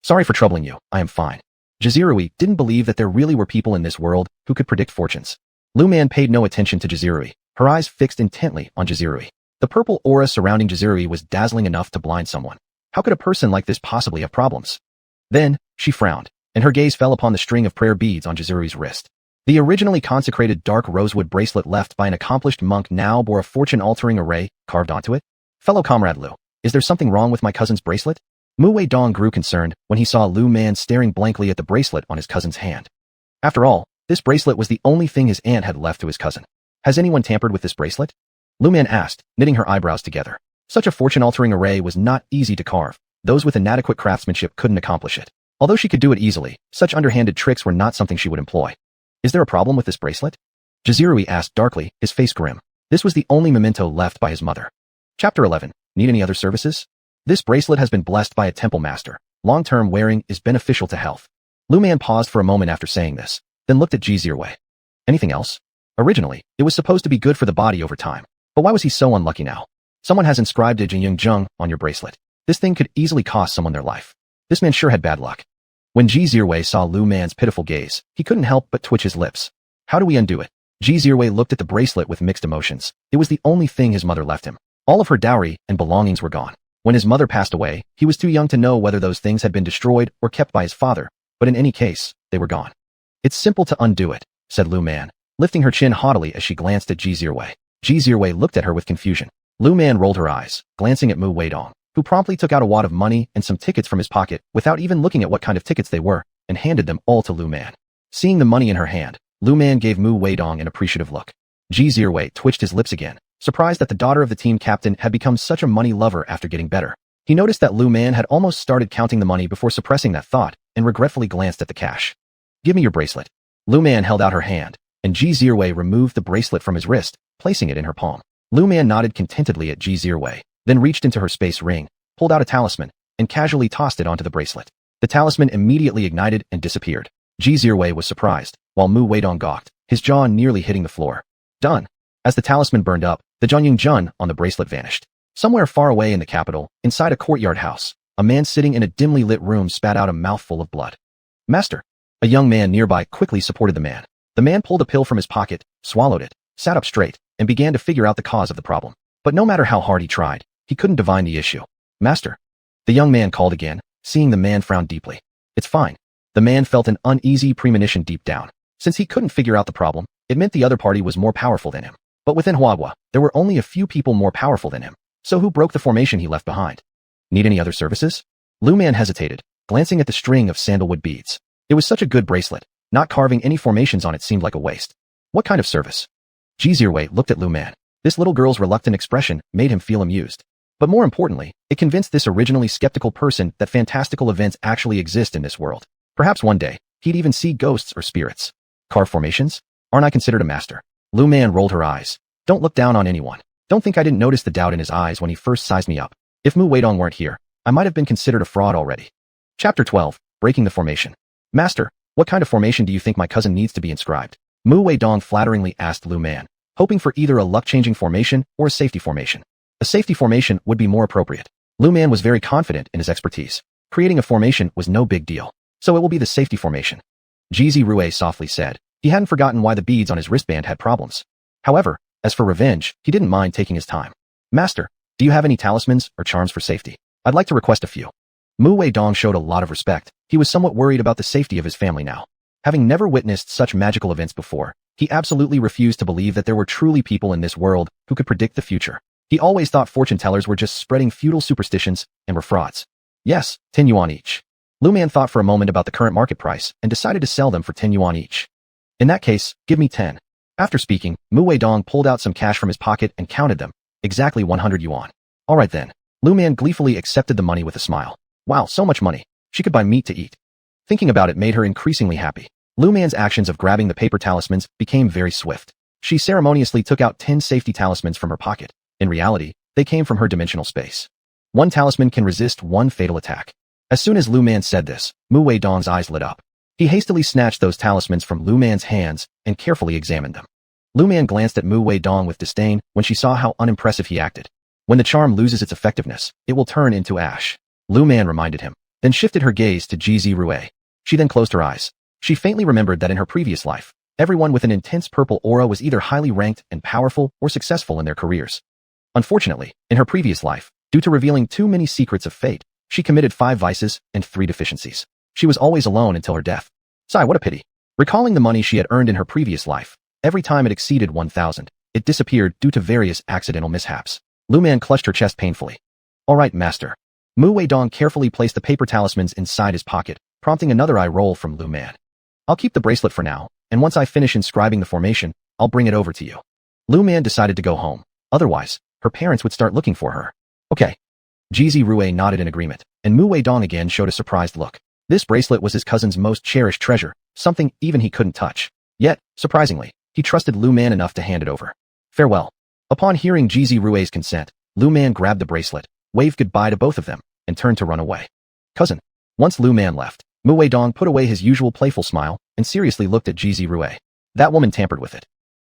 A: Sorry for troubling you, I am fine. Jizirui didn't believe that there really were people in this world who could predict fortunes. Lu Man paid no attention to Jizirui, her eyes fixed intently on Jizirui. The purple aura surrounding Jizirui was dazzling enough to blind someone. How could a person like this possibly have problems? Then, she frowned, and her gaze fell upon the string of prayer beads on Jizirui's wrist. The originally consecrated dark rosewood bracelet left by an accomplished monk now bore a fortune-altering array carved onto it. Fellow comrade Lu, is there something wrong with my cousin's bracelet? Mu Weidong grew concerned when he saw Lu Man staring blankly at the bracelet on his cousin's hand. After all, this bracelet was the only thing his aunt had left to his cousin. Has anyone tampered with this bracelet? Lu Man asked, knitting her eyebrows together. Such a fortune-altering array was not easy to carve. Those with inadequate craftsmanship couldn't accomplish it. Although she could do it easily, such underhanded tricks were not something she would employ. Is there a problem with this bracelet? Jizirui asked darkly, his face grim. This was the only memento left by his mother. Chapter 11. Need any other services? This bracelet has been blessed by a temple master. Long-term wearing is beneficial to health. Lu Man paused for a moment after saying this, then looked at Xia Wei. Anything else? Originally, it was supposed to be good for the body over time. But why was he so unlucky now? Someone has inscribed a Jing on your bracelet. This thing could easily cost someone their life. This man sure had bad luck. When Ji Zirui saw Lu Man's pitiful gaze, he couldn't help but twitch his lips. How do we undo it? Ji Zirui looked at the bracelet with mixed emotions. It was the only thing his mother left him. All of her dowry and belongings were gone. When his mother passed away, he was too young to know whether those things had been destroyed or kept by his father, but in any case, they were gone. It's simple to undo it, said Lu Man, lifting her chin haughtily as she glanced at Ji Zirui. Ji Zirui looked at her with confusion. Lu Man rolled her eyes, glancing at Mu Weidong, who promptly took out a wad of money and some tickets from his pocket without even looking at what kind of tickets they were, and handed them all to Lu Man. Seeing the money in her hand, Lu Man gave Mu Weidong an appreciative look. Ji Zirui twitched his lips again, surprised that the daughter of the team captain had become such a money lover after getting better. He noticed that Lu Man had almost started counting the money before suppressing that thought, and regretfully glanced at the cash. Give me your bracelet. Lu Man held out her hand, and Ji Zirui removed the bracelet from his wrist, placing it in her palm. Lu Man nodded contentedly at Ji Zirui, then reached into her space ring, pulled out a talisman, and casually tossed it onto the bracelet. The talisman immediately ignited and disappeared. Ji Zirui was surprised, while Mu Weidong gawked, his jaw nearly hitting the floor. Done. As the talisman burned up, the Jun on the bracelet vanished. Somewhere far away in the capital, inside a courtyard house, a man sitting in a dimly lit room spat out a mouthful of blood. Master! A young man nearby quickly supported the man. The man pulled a pill from his pocket, swallowed it, sat up straight, and began to figure out the cause of the problem. But no matter how hard he tried, he couldn't divine the issue. Master! The young man called again, seeing the man frown deeply. It's fine. The man felt an uneasy premonition deep down. Since he couldn't figure out the problem, it meant the other party was more powerful than him. But within Huagua, there were only a few people more powerful than him. So who broke the formation he left behind? Need any other services? Lu Man hesitated, glancing at the string of sandalwood beads. It was such a good bracelet. Not carving any formations on it seemed like a waste. What kind of service? Ji Zirui looked at Lu Man. This little girl's reluctant expression made him feel amused. But more importantly, it convinced this originally skeptical person that fantastical events actually exist in this world. Perhaps one day, he'd even see ghosts or spirits. Carve formations? Aren't I considered a master? Lu Man rolled her eyes. Don't look down on anyone. Don't think I didn't notice the doubt in his eyes when he first sized me up. If Mu Weidong weren't here, I might have been considered a fraud already. Chapter 12, Breaking the Formation. Master, what kind of formation do you think my cousin needs to be inscribed? Mu Weidong flatteringly asked Lu Man, hoping for either a luck-changing formation or a safety formation. A safety formation would be more appropriate. Lu Man was very confident in his expertise. Creating a formation was no big deal. So it will be the safety formation. Ji Zirui softly said. He hadn't forgotten why the beads on his wristband had problems. However, as for revenge, he didn't mind taking his time. Master, do you have any talismans or charms for safety? I'd like to request a few. Mu Weidong showed a lot of respect. He was somewhat worried about the safety of his family now. Having never witnessed such magical events before, he absolutely refused to believe that there were truly people in this world who could predict the future. He always thought fortune tellers were just spreading feudal superstitions and were frauds. Yes, 10 yuan each. Lu Man thought for a moment about the current market price and decided to sell them for 10 yuan each. In that case, give me 10. After speaking, Mu Weidong pulled out some cash from his pocket and counted them. Exactly 100 yuan. Alright then. Lu Man gleefully accepted the money with a smile. Wow, so much money. She could buy meat to eat. Thinking about it made her increasingly happy. Lu Man's actions of grabbing the paper talismans became very swift. She ceremoniously took out 10 safety talismans from her pocket. In reality, they came from her dimensional space. One talisman can resist one fatal attack. As soon as Lu Man said this, Mu Weidong's eyes lit up. He hastily snatched those talismans from Lu Man's hands and carefully examined them. Lu Man glanced at Mu Weidong with disdain when she saw how unimpressive he acted. When the charm loses its effectiveness, it will turn into ash. Lu Man reminded him, then shifted her gaze to Ji Zirui. She then closed her eyes. She faintly remembered that in her previous life, everyone with an intense purple aura was either highly ranked and powerful or successful in their careers. Unfortunately, in her previous life, due to revealing too many secrets of fate, she committed 5 vices and 3 deficiencies. She was always alone until her death. Sigh, what a pity. Recalling the money she had earned in her previous life, every time it exceeded 1,000, it disappeared due to various accidental mishaps. Lu Man clutched her chest painfully. All right, master. Mu Weidong carefully placed the paper talismans inside his pocket, prompting another eye roll from Lu Man. I'll keep the bracelet for now, and once I finish inscribing the formation, I'll bring it over to you. Lu Man decided to go home. Otherwise, her parents would start looking for her. Okay. Ji Zirui nodded in agreement, and Mu Weidong again showed a surprised look. This bracelet was his cousin's most cherished treasure, something even he couldn't touch. Yet, surprisingly, he trusted Lu Man enough to hand it over. Farewell. Upon hearing Ji Zirui's consent, Lu Man grabbed the bracelet, waved goodbye to both of them, and turned to run away. Cousin. Once Lu Man left, Mu Weidong put away his usual playful smile and seriously looked at Ji Zirui. That woman tampered with it.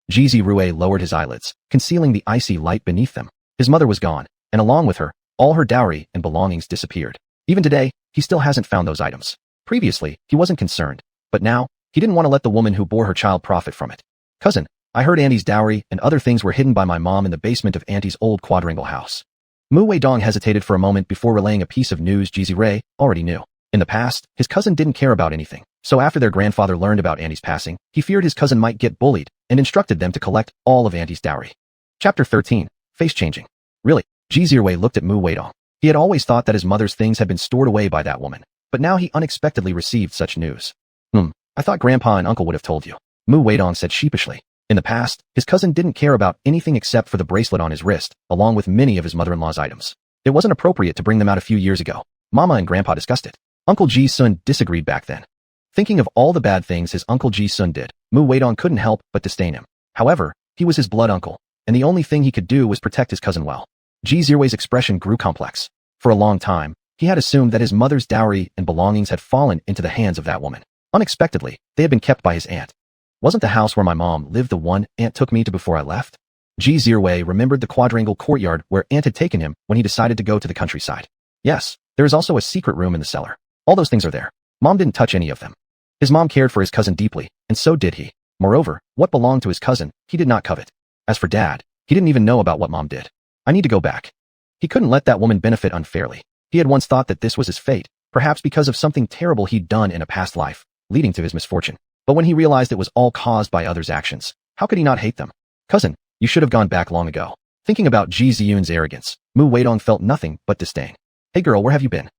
A: Ji Zirui lowered his eyelids, concealing the icy light beneath them. His mother was gone, and along with her, all her dowry and belongings disappeared. Even today, he still hasn't found those items. Previously, he wasn't concerned, but now, he didn't want to let the woman who bore her child profit from it. Cousin, I heard Auntie's dowry and other things were hidden by my mom in the basement of Auntie's old quadrangle house. Mu Weidong hesitated for a moment before relaying a piece of news Ji Zirui already knew. In the past, his cousin didn't care about anything, so after their grandfather learned about Auntie's passing, he feared his cousin might get bullied and instructed them to collect all of Auntie's dowry. Chapter 13. Face changing. Really? Ji Zirui looked at Mu Weidong. He had always thought that his mother's things had been stored away by that woman, but now he unexpectedly received such news. I thought Grandpa and Uncle would have told you. Mu Weidong said sheepishly. In the past, his cousin didn't care about anything except for the bracelet on his wrist, along with many of his mother-in-law's items. It wasn't appropriate to bring them out a few years ago. Mama and Grandpa discussed it. Uncle Ji Sun disagreed back then. Thinking of all the bad things his Uncle Ji Sun did, Mu Weidong couldn't help but disdain him. However, he was his blood uncle, and the only thing he could do was protect his cousin well. Ji Zirui's expression grew complex. For a long time, he had assumed that his mother's dowry and belongings had fallen into the hands of that woman. Unexpectedly, they had been kept by his aunt. Wasn't the house where my mom lived the one Aunt took me to before I left? Ji Zirui remembered the quadrangle courtyard where Aunt had taken him when he decided to go to the countryside. Yes, there is also a secret room in the cellar. All those things are there. Mom didn't touch any of them. His mom cared for his cousin deeply, and so did he. Moreover, what belonged to his cousin, he did not covet. As for Dad, he didn't even know about what Mom did. I need to go back. He couldn't let that woman benefit unfairly. He had once thought that this was his fate, perhaps because of something terrible he'd done in a past life, leading to his misfortune. But when he realized it was all caused by others' actions, how could he not hate them? Cousin, you should have gone back long ago. Thinking about Ji Ziyun's arrogance, Mu Weidong felt nothing but disdain. Hey girl, where have you been?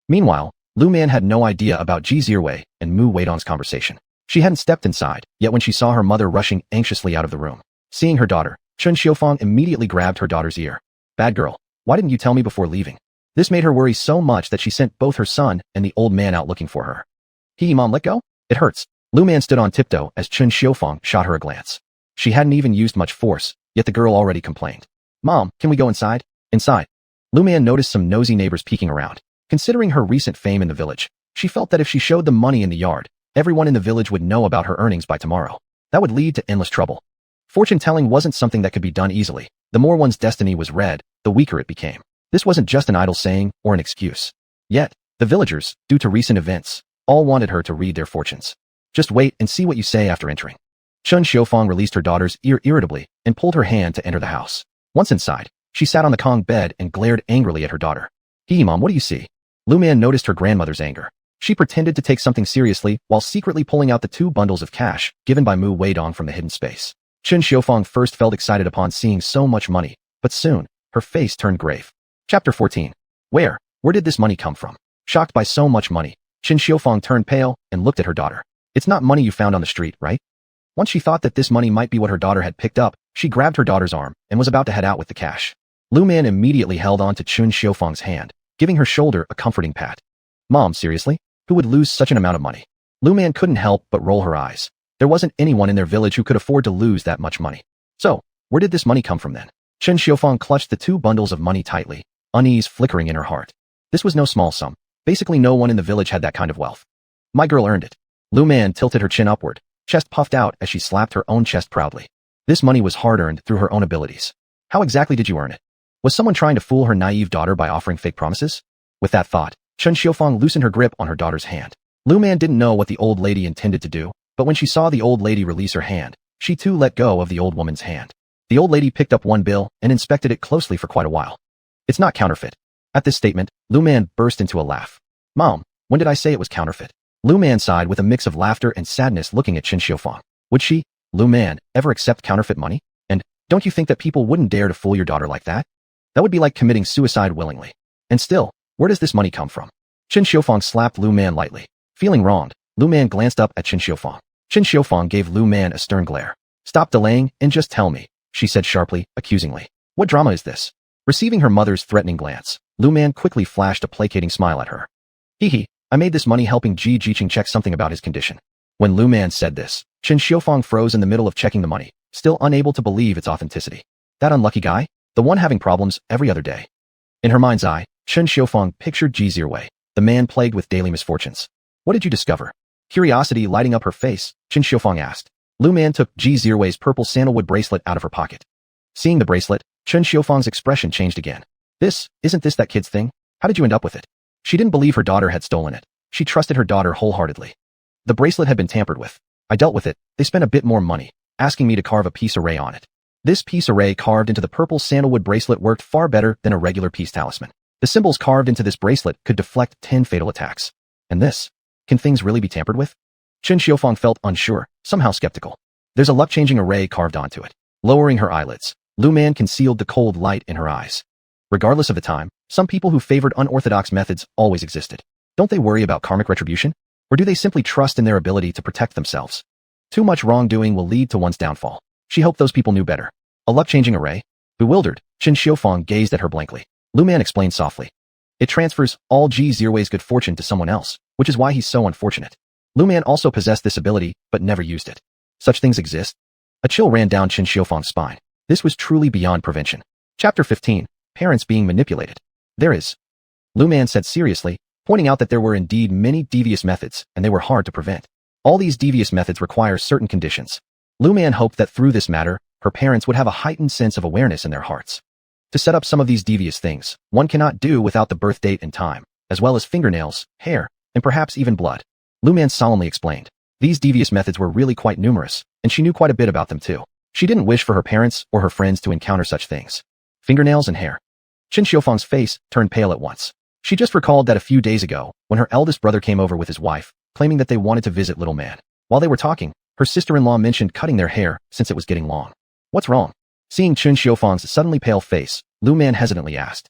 A: Meanwhile, Lu Man had no idea about Ji Zirui and Mu Weidong's conversation. She hadn't stepped inside, yet when she saw her mother rushing anxiously out of the room. Seeing her daughter, Chun Xiufang immediately grabbed her daughter's ear. Bad girl, why didn't you tell me before leaving? This made her worry so much that she sent both her son and the old man out looking for her. Mom, let go? It hurts. Lu Man stood on tiptoe as Chun Xiufang shot her a glance. She hadn't even used much force, yet the girl already complained. Mom, can we go inside? Inside. Lu Man noticed some nosy neighbors peeking around. Considering her recent fame in the village, she felt that if she showed them money in the yard, everyone in the village would know about her earnings by tomorrow. That would lead to endless trouble. Fortune-telling wasn't something that could be done easily. The more one's destiny was read, the weaker it became. This wasn't just an idle saying or an excuse. Yet, the villagers, due to recent events, all wanted her to read their fortunes. Just wait and see what you say after entering. Chun Xiufang released her daughter's ear irritably and pulled her hand to enter the house. Once inside, she sat on the Kong bed and glared angrily at her daughter. Mom, what do you see? Lu Man noticed her grandmother's anger. She pretended to take something seriously while secretly pulling out the 2 bundles of cash given by Mu Weidong from the hidden space. Chun Xiufang first felt excited upon seeing so much money, but soon, her face turned grave. Chapter 14. Where did this money come from? Shocked by so much money, Chun Xiufang turned pale and looked at her daughter. It's not money you found on the street, right? Once she thought that this money might be what her daughter had picked up, she grabbed her daughter's arm and was about to head out with the cash. Lu Man immediately held on to Chun Xiufang's hand, giving her shoulder a comforting pat. Mom, seriously? Who would lose such an amount of money? Lu Man couldn't help but roll her eyes. There wasn't anyone in their village who could afford to lose that much money. So, where did this money come from then? Chun Xiufang clutched the 2 bundles of money tightly, unease flickering in her heart. This was no small sum. Basically no one in the village had that kind of wealth. My girl earned it. Lu Man tilted her chin upward, chest puffed out as she slapped her own chest proudly. This money was hard-earned through her own abilities. How exactly did you earn it? Was someone trying to fool her naive daughter by offering fake promises? With that thought, Chun Xiufang loosened her grip on her daughter's hand. Lu Man didn't know what the old lady intended to do, but when she saw the old lady release her hand, she too let go of the old woman's hand. The old lady picked up one bill and inspected it closely for quite a while. It's not counterfeit. At this statement, Lu Man burst into a laugh. Mom, when did I say it was counterfeit? Lu Man sighed with a mix of laughter and sadness looking at Chun Xiufang. Would she, Lu Man, ever accept counterfeit money? And don't you think that people wouldn't dare to fool your daughter like that? That would be like committing suicide willingly. And still, where does this money come from? Chun Xiufang slapped Lu Man lightly. Feeling wronged, Lu Man glanced up at Chun Xiufang. Chun Xiufang gave Lu Man a stern glare. Stop delaying and just tell me, she said sharply, accusingly. What drama is this? Receiving her mother's threatening glance, Lu Man quickly flashed a placating smile at her. I made this money helping Ji Jiqing check something about his condition. When Lu Man said this, Chun Xiufang froze in the middle of checking the money, still unable to believe its authenticity. That unlucky guy? The one having problems every other day. In her mind's eye, Chun Xiufang pictured Ji Zirui, the man plagued with daily misfortunes. What did you discover? Curiosity lighting up her face, Chun Xiufang asked. Lu Man took Ji Zirui's purple sandalwood bracelet out of her pocket. Seeing the bracelet, Chen Xiufang's expression changed again. Isn't this that kid's thing? How did you end up with it? She didn't believe her daughter had stolen it. She trusted her daughter wholeheartedly. The bracelet had been tampered with. I dealt with it. They spent a bit more money, asking me to carve a piece array on it. This piece array carved into the purple sandalwood bracelet worked far better than a regular piece talisman. The symbols carved into this bracelet could deflect 10 fatal attacks. And this? Can things really be tampered with? Chen Xiufang felt unsure, somehow skeptical. There's a luck-changing array carved onto it. Lowering her eyelids, Lu Man concealed the cold light in her eyes. Regardless of the time, some people who favored unorthodox methods always existed. Don't they worry about karmic retribution? Or do they simply trust in their ability to protect themselves? Too much wrongdoing will lead to one's downfall. She hoped those people knew better. A luck-changing array? Bewildered, Chen Xiufang gazed at her blankly. Lu Man explained softly. It transfers all Ji Zirwei's good fortune to someone else, which is why he's so unfortunate. Lu Man also possessed this ability, but never used it. Such things exist? A chill ran down Chen Xiufang's spine. This was truly beyond prevention. Chapter 15. Parents being manipulated. There is. Lu Man said seriously, pointing out that there were indeed many devious methods, and they were hard to prevent. All these devious methods require certain conditions. Lu Man hoped that through this matter, her parents would have a heightened sense of awareness in their hearts. To set up some of these devious things, one cannot do without the birth date and time, as well as fingernails, hair, and perhaps even blood. Lu Man solemnly explained. These devious methods were really quite numerous, and she knew quite a bit about them too. She didn't wish for her parents or her friends to encounter such things. Fingernails and hair. Chen Xiufang's face turned pale at once. She just recalled that a few days ago, when her eldest brother came over with his wife, claiming that they wanted to visit little man. While they were talking, her sister-in-law mentioned cutting their hair since it was getting long. What's wrong? Seeing Chen Xiufang's suddenly pale face, Lu Man hesitantly asked.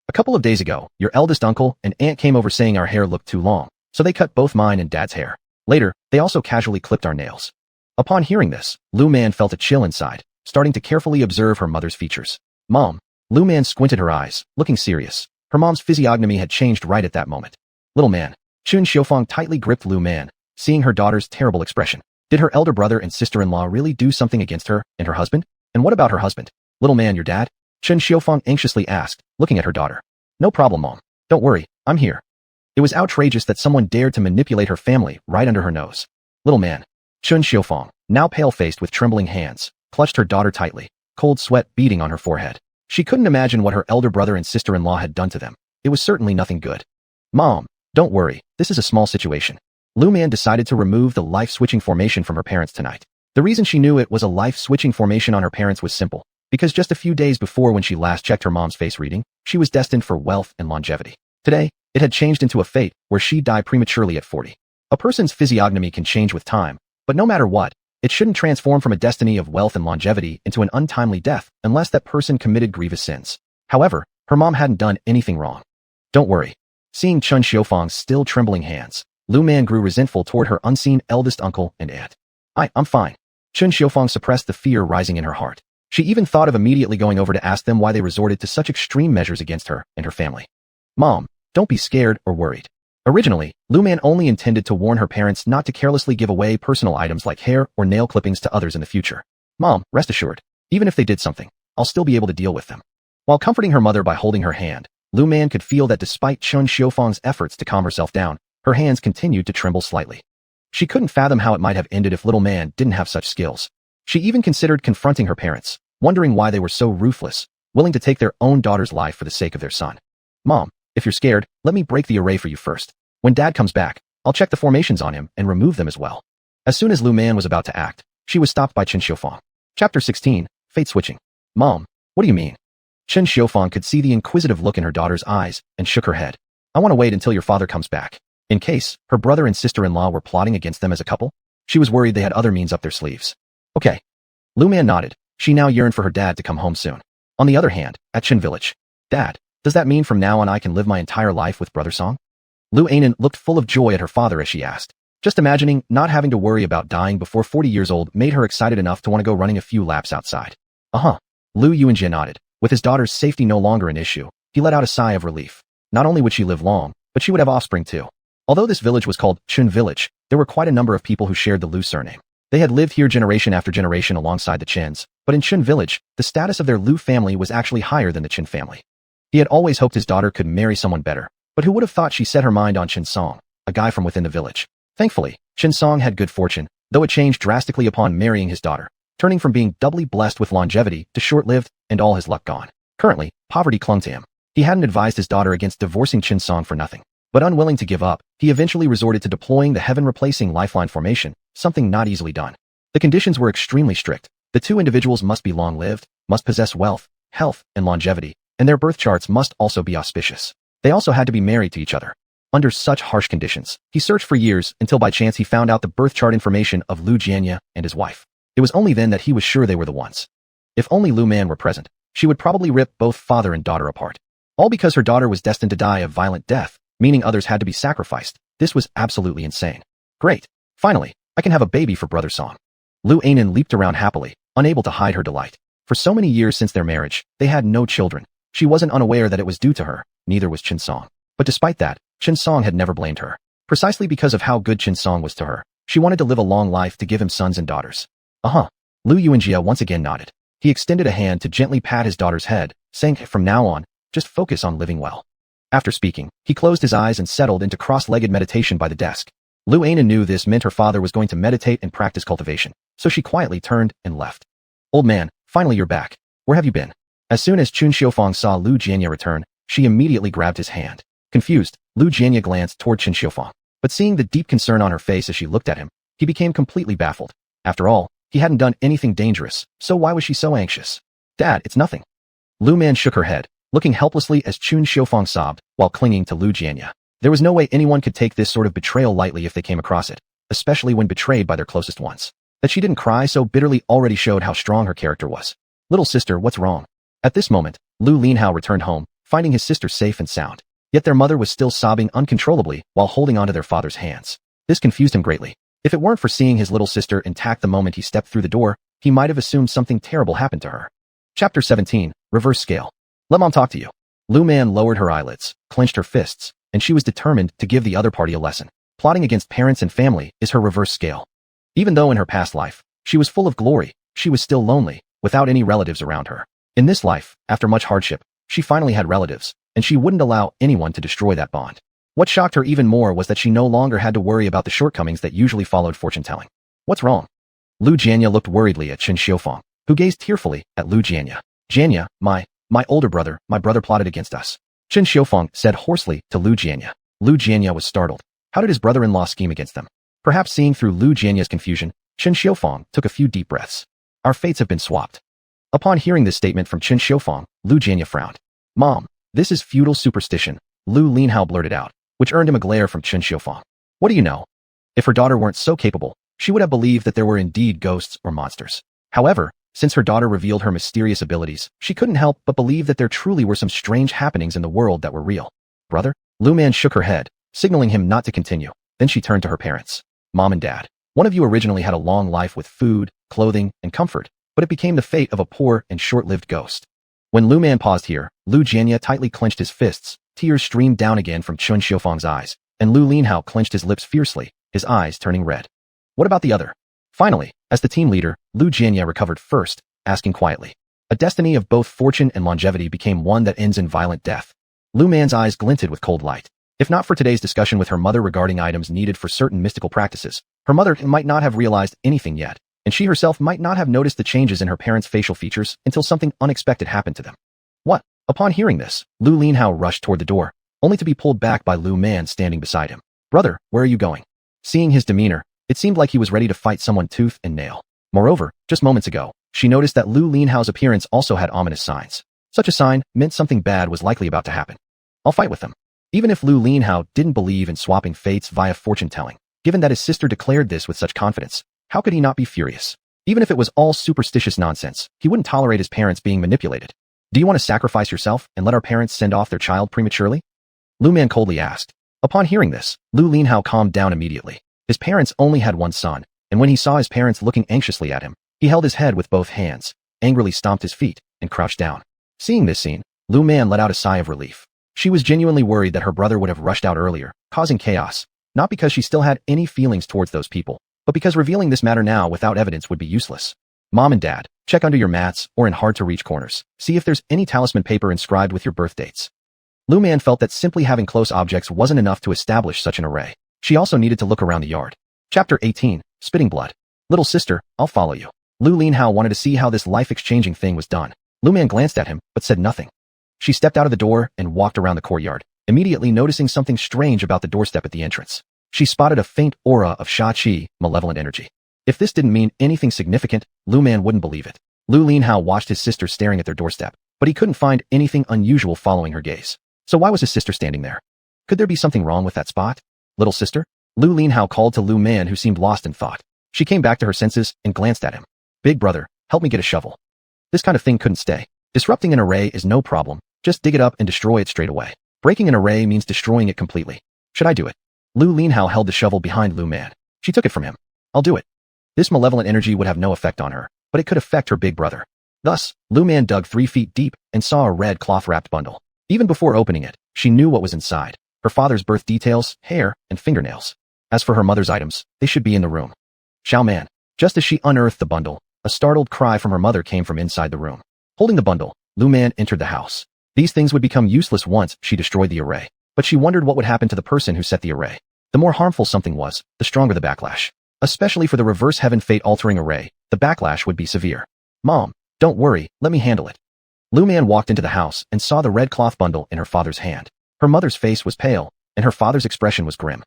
A: A couple of days ago, your eldest uncle and aunt came over saying our hair looked too long, so they cut both mine and Dad's hair. Later, they also casually clipped our nails. Upon hearing this, Lu Man felt a chill inside, starting to carefully observe her mother's features. Mom. Lu Man squinted her eyes, looking serious. Her mom's physiognomy had changed right at that moment. Little man. Chen Xiufang tightly gripped Lu Man, seeing her daughter's terrible expression. Did her elder brother and sister-in-law really do something against her and her husband? And what about her husband? Little man, your dad? Chen Xiufang anxiously asked, looking at her daughter. No problem, Mom. Don't worry, I'm here. It was outrageous that someone dared to manipulate her family right under her nose. Little man. Chen Xiufang, now pale-faced with trembling hands, clutched her daughter tightly, cold sweat beading on her forehead. She couldn't imagine what her elder brother and sister-in-law had done to them. It was certainly nothing good. Mom, don't worry, this is a small situation. Lu Man decided to remove the life-switching formation from her parents tonight. The reason she knew it was a life-switching formation on her parents was simple, because just a few days before when she last checked her mom's face reading, she was destined for wealth and longevity. Today, it had changed into a fate where she'd die prematurely at 40. A person's physiognomy can change with time, but no matter what, it shouldn't transform from a destiny of wealth and longevity into an untimely death unless that person committed grievous sins. However, her mom hadn't done anything wrong. Don't worry. Seeing Chen Xiufang's still trembling hands, Lu Man grew resentful toward her unseen eldest uncle and aunt. I'm fine. Chen Xiufang suppressed the fear rising in her heart. She even thought of immediately going over to ask them why they resorted to such extreme measures against her and her family. Mom, don't be scared or worried. Originally, Lu Man only intended to warn her parents not to carelessly give away personal items like hair or nail clippings to others in the future. Mom, rest assured, even if they did something, I'll still be able to deal with them. While comforting her mother by holding her hand, Lu Man could feel that despite Chen Xiufang's efforts to calm herself down, her hands continued to tremble slightly. She couldn't fathom how it might have ended if little man didn't have such skills. She even considered confronting her parents, wondering why they were so ruthless, willing to take their own daughter's life for the sake of their son. Mom, if you're scared, let me break the array for you first. When Dad comes back, I'll check the formations on him and remove them as well. As soon as Lu Man was about to act, she was stopped by Chen Xiufang. Chapter 16. Fate Switching. Mom, what do you mean? Chen Xiufang could see the inquisitive look in her daughter's eyes and shook her head. I want to wait until your father comes back. In case her brother and sister-in-law were plotting against them as a couple, she was worried they had other means up their sleeves. Okay. Lu Man nodded. She now yearned for her dad to come home soon. On the other hand, at Qin Village, Dad, does that mean from now on I can live my entire life with Brother Song? Lu Anan looked full of joy at her father as she asked. Just imagining not having to worry about dying before 40 years old made her excited enough to want to go running a few laps outside. Lu Yuanjie nodded. With his daughter's safety no longer an issue, he let out a sigh of relief. Not only would she live long, but she would have offspring too. Although this village was called Qin Village, there were quite a number of people who shared the Lu surname. They had lived here generation after generation alongside the Qins, but in Qin Village, the status of their Lu family was actually higher than the Qin family. He had always hoped his daughter could marry someone better, but who would have thought she set her mind on Qin Song, a guy from within the village. Thankfully, Qin Song had good fortune, though it changed drastically upon marrying his daughter. turning from being doubly blessed with longevity to short-lived and all his luck gone. Currently, poverty clung to him. He hadn't advised his daughter against divorcing Qin Song for nothing. But unwilling to give up, he eventually resorted to deploying the heaven-replacing lifeline formation, something not easily done. The conditions were extremely strict. The two individuals must be long-lived, must possess wealth, health, and longevity, and their birth charts must also be auspicious. They also had to be married to each other. Under such harsh conditions, he searched for years until by chance he found out the birth chart information of Lu Jianya and his wife. It was only then that he was sure they were the ones. If only Lu Man were present, she would probably rip both father and daughter apart. All because her daughter was destined to die a violent death, meaning others had to be sacrificed. This was absolutely insane. Great. Finally, I can have a baby for Brother Song. Lu Anan leaped around happily, unable to hide her delight. For so many years since their marriage, they had no children. She wasn't unaware that it was due to her, neither was Qin Song. But despite that, Qin Song had never blamed her. Precisely because of how good Qin Song was to her, she wanted to live a long life to give him sons and daughters. Lu Yuanjia once again nodded. He extended a hand to gently pat his daughter's head, saying, from now on, just focus on living well. After speaking, he closed his eyes and settled into cross-legged meditation by the desk. Lu Anan knew this meant her father was going to meditate and practice cultivation, so she quietly turned and left. Old man, finally you're back. Where have you been? As soon as Chun Xiufang saw Lu Jianya return, she immediately grabbed his hand. Confused, Lu Jianya glanced toward Chun Xiufang, but seeing the deep concern on her face as she looked at him, he became completely baffled. After all, he hadn't done anything dangerous, so why was she so anxious? Dad, it's nothing. Lu Man shook her head, looking helplessly as Chun Xiufang sobbed while clinging to Lu Jianya. There was no way anyone could take this sort of betrayal lightly if they came across it, especially when betrayed by their closest ones. That she didn't cry so bitterly already showed how strong her character was. Little sister, what's wrong? At this moment, Lu Linhao returned home, finding his sister safe and sound. Yet their mother was still sobbing uncontrollably while holding onto their father's hands. This confused him greatly. If it weren't for seeing his little sister intact the moment he stepped through the door, he might have assumed something terrible happened to her. Chapter 17, Reverse Scale. Let Mom talk to you. Lu Man lowered her eyelids, clenched her fists, and she was determined to give the other party a lesson. Plotting against parents and family is her reverse scale. Even though in her past life, she was full of glory, she was still lonely, without any relatives around her. In this life, after much hardship, she finally had relatives, and she wouldn't allow anyone to destroy that bond. What shocked her even more was that she no longer had to worry about the shortcomings that usually followed fortune-telling. What's wrong? Lu Jianya looked worriedly at Chun Xiufang, who gazed tearfully at Lu Jianya. Jianya, my older brother, my brother plotted against us. Chun Xiufang said hoarsely to Lu Jianya. Lu Jianya was startled. How did his brother-in-law scheme against them? Perhaps seeing through Lu Jianya's confusion, Chun Xiufang took a few deep breaths. Our fates have been swapped. Upon hearing this statement from Chun Xiufang, Lu Jianya frowned. Mom, this is feudal superstition, Lu Linhao blurted out, which earned him a glare from Chun Xiufang. What do you know? If her daughter weren't so capable, she would have believed that there were indeed ghosts or monsters. However, since her daughter revealed her mysterious abilities, she couldn't help but believe that there truly were some strange happenings in the world that were real. Brother? Lu Man shook her head, signaling him not to continue. Then she turned to her parents. Mom and Dad, one of you originally had a long life with food, clothing, and comfort, but it became the fate of a poor and short-lived ghost. When Lu Man paused here, Lu Jianya tightly clenched his fists, tears streamed down again from Chun Xiufang's eyes, and Lu Linhao clenched his lips fiercely, his eyes turning red. What about the other? Finally, as the team leader, Lu Jianya recovered first, asking quietly. A destiny of both fortune and longevity became one that ends in violent death. Lu Man's eyes glinted with cold light. If not for today's discussion with her mother regarding items needed for certain mystical practices, her mother might not have realized anything yet, and she herself might not have noticed the changes in her parents' facial features until something unexpected happened to them. What? Upon hearing this, Lu Linhao rushed toward the door, only to be pulled back by Lu Man standing beside him. Brother, where are you going? Seeing his demeanor, it seemed like he was ready to fight someone tooth and nail. Moreover, just moments ago, she noticed that Lu Linhao's appearance also had ominous signs. Such a sign meant something bad was likely about to happen. I'll fight with them. Even if Lu Linhao didn't believe in swapping fates via fortune-telling, given that his sister declared this with such confidence, how could he not be furious? Even if it was all superstitious nonsense, he wouldn't tolerate his parents being manipulated. Do you want to sacrifice yourself and let our parents send off their child prematurely? Lu Man coldly asked. Upon hearing this, Lu Linhao calmed down immediately. His parents only had one son, and when he saw his parents looking anxiously at him, he held his head with both hands, angrily stomped his feet, and crouched down. Seeing this scene, Lu Man let out a sigh of relief. She was genuinely worried that her brother would have rushed out earlier, causing chaos, not because she still had any feelings towards those people, but because revealing this matter now without evidence would be useless. Mom and Dad, check under your mats or in hard-to-reach corners. See if there's any talisman paper inscribed with your birth dates. Lu Man felt that simply having close objects wasn't enough to establish such an array. She also needed to look around the yard. Chapter 18, Spitting Blood. Little sister, I'll follow you. Lu Linhao wanted to see how this life-exchanging thing was done. Lu Man glanced at him, but said nothing. She stepped out of the door and walked around the courtyard, immediately noticing something strange about the doorstep at the entrance. She spotted a faint aura of Xia Qi, malevolent energy. If this didn't mean anything significant, Lu Man wouldn't believe it. Lu Linhao watched his sister staring at their doorstep, but he couldn't find anything unusual following her gaze. So why was his sister standing there? Could there be something wrong with that spot? Little sister? Lu Linhao called to Lu Man, who seemed lost in thought. She came back to her senses and glanced at him. Big brother, help me get a shovel. This kind of thing couldn't stay. Disrupting an array is no problem. Just dig it up and destroy it straight away. Breaking an array means destroying it completely. Should I do it? Lu Linhao held the shovel behind Lu Man. She took it from him. I'll do it. This malevolent energy would have no effect on her, but it could affect her big brother. Thus, Lu Man dug 3 feet deep and saw a red cloth-wrapped bundle. Even before opening it, she knew what was inside. Her father's birth details, hair, and fingernails. As for her mother's items, they should be in the room. Xiao Man. Just as she unearthed the bundle, a startled cry from her mother came from inside the room. Holding the bundle, Lu Man entered the house. These things would become useless once she destroyed the array, but she wondered what would happen to the person who set the array. The more harmful something was, the stronger the backlash. Especially for the reverse heaven fate-altering array, the backlash would be severe. Mom, don't worry, let me handle it. Lu Man walked into the house and saw the red cloth bundle in her father's hand. Her mother's face was pale, and her father's expression was grim.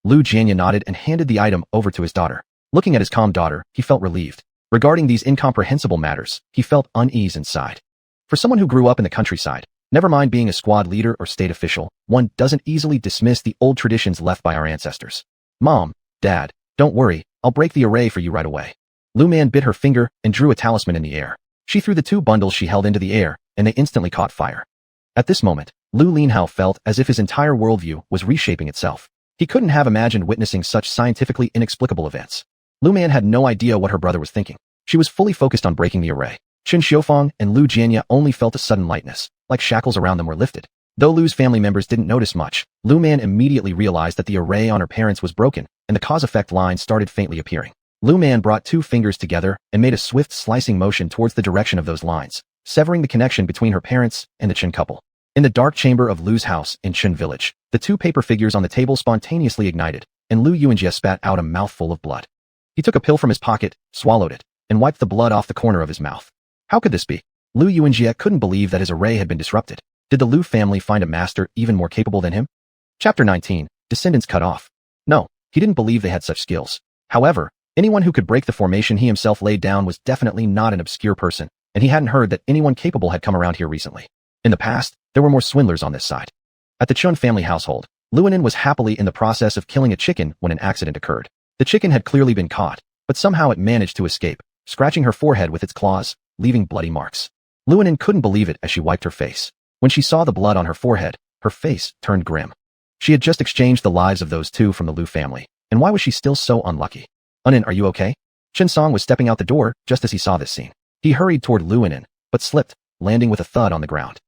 A: Lu Jianya nodded and handed the item over to his daughter. Looking at his calm daughter, he felt relieved. Regarding these incomprehensible matters, he felt unease inside. For someone who grew up in the countryside, never mind being a squad leader or state official, one doesn't easily dismiss the old traditions left by our ancestors. Mom, Dad, don't worry, I'll break the array for you right away. Lu Man bit her finger and drew a talisman in the air. She threw the 2 bundles she held into the air, and they instantly caught fire. At this moment, Lu Linhao felt as if his entire worldview was reshaping itself. He couldn't have imagined witnessing such scientifically inexplicable events. Lu Man had no idea what her brother was thinking. She was fully focused on breaking the array. Chen Xiufeng and Lu Jianya only felt a sudden lightness, like shackles around them were lifted. Though Lu's family members didn't notice much, Lu Man immediately realized that the array on her parents was broken, and the cause-effect line started faintly appearing. Lu Man brought 2 fingers together and made a swift slicing motion towards the direction of those lines, severing the connection between her parents and the Chen couple. In the dark chamber of Lu's house in Chen village, the 2 paper figures on the table spontaneously ignited, and Lu Yuanjie spat out a mouthful of blood. He took a pill from his pocket, swallowed it, and wiped the blood off the corner of his mouth. How could this be? Lu Yuanjie couldn't believe that his array had been disrupted. Did the Lu family find a master even more capable than him? Chapter 19, Descendants Cut Off. No, he didn't believe they had such skills. However, anyone who could break the formation he himself laid down was definitely not an obscure person, and he hadn't heard that anyone capable had come around here recently. In the past, there were more swindlers on this side. At the Chun family household, Luonin was happily in the process of killing a chicken when an accident occurred. The chicken had clearly been caught, but somehow it managed to escape, scratching her forehead with its claws, leaving bloody marks. Luonin couldn't believe it as she wiped her face. When she saw the blood on her forehead, her face turned grim. She had just exchanged the lives of those 2 from the Lu family, and why was she still so unlucky? Unin, are you okay? Chen Song was stepping out the door just as he saw this scene. He hurried toward Luonin, but slipped, landing with a thud on the ground.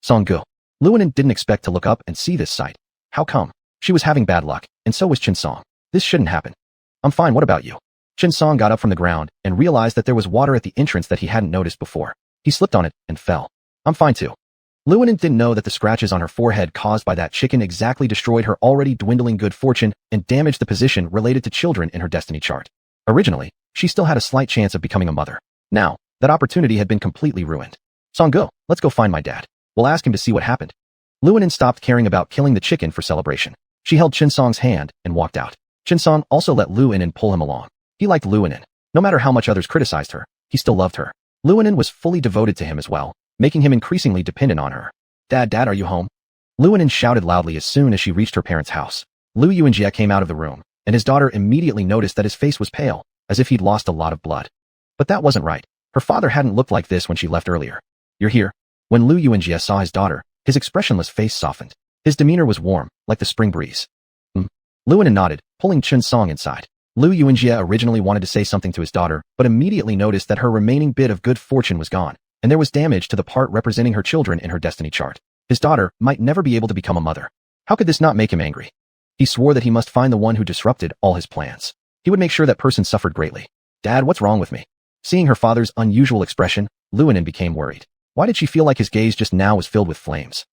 A: Song-gu. Luonin didn't expect to look up and see this sight. How come? She was having bad luck, and so was Chen Song. This shouldn't happen. I'm fine, what about you? Chen Song got up from the ground and realized that there was water at the entrance that he hadn't noticed before. He slipped on it and fell. I'm fine too. Luonin didn't know that the scratches on her forehead caused by that chicken exactly destroyed her already dwindling good fortune and damaged the position related to children in her destiny chart. Originally, she still had a slight chance of becoming a mother. Now, that opportunity had been completely ruined. Song-gu, let's go find my dad. We'll ask him to see what happened. Luonin stopped caring about killing the chicken for celebration. She held Chen Song's hand and walked out. Chen Song also let Luonin pull him along. He liked Luonin. No matter how much others criticized her, he still loved her. Luonin was fully devoted to him as well, making him increasingly dependent on her. Dad, are you home? Luonin shouted loudly as soon as she reached her parents' house. Lu Yuanjie came out of the room, and his daughter immediately noticed that his face was pale, as if he'd lost a lot of blood. But that wasn't right. Her father hadn't looked like this when she left earlier. You're here. When Lu Yuanjie saw his daughter, his expressionless face softened. His demeanor was warm, like the spring breeze. Luonin nodded, pulling Chen Song inside. Lu Yuanjie originally wanted to say something to his daughter, but immediately noticed that her remaining bit of good fortune was gone, and there was damage to the part representing her children in her destiny chart. His daughter might never be able to become a mother. How could this not make him angry? He swore that he must find the one who disrupted all his plans. He would make sure that person suffered greatly. Dad, what's wrong with me? Seeing her father's unusual expression, Luonin became worried. Why did she feel like his gaze just now was filled with flames?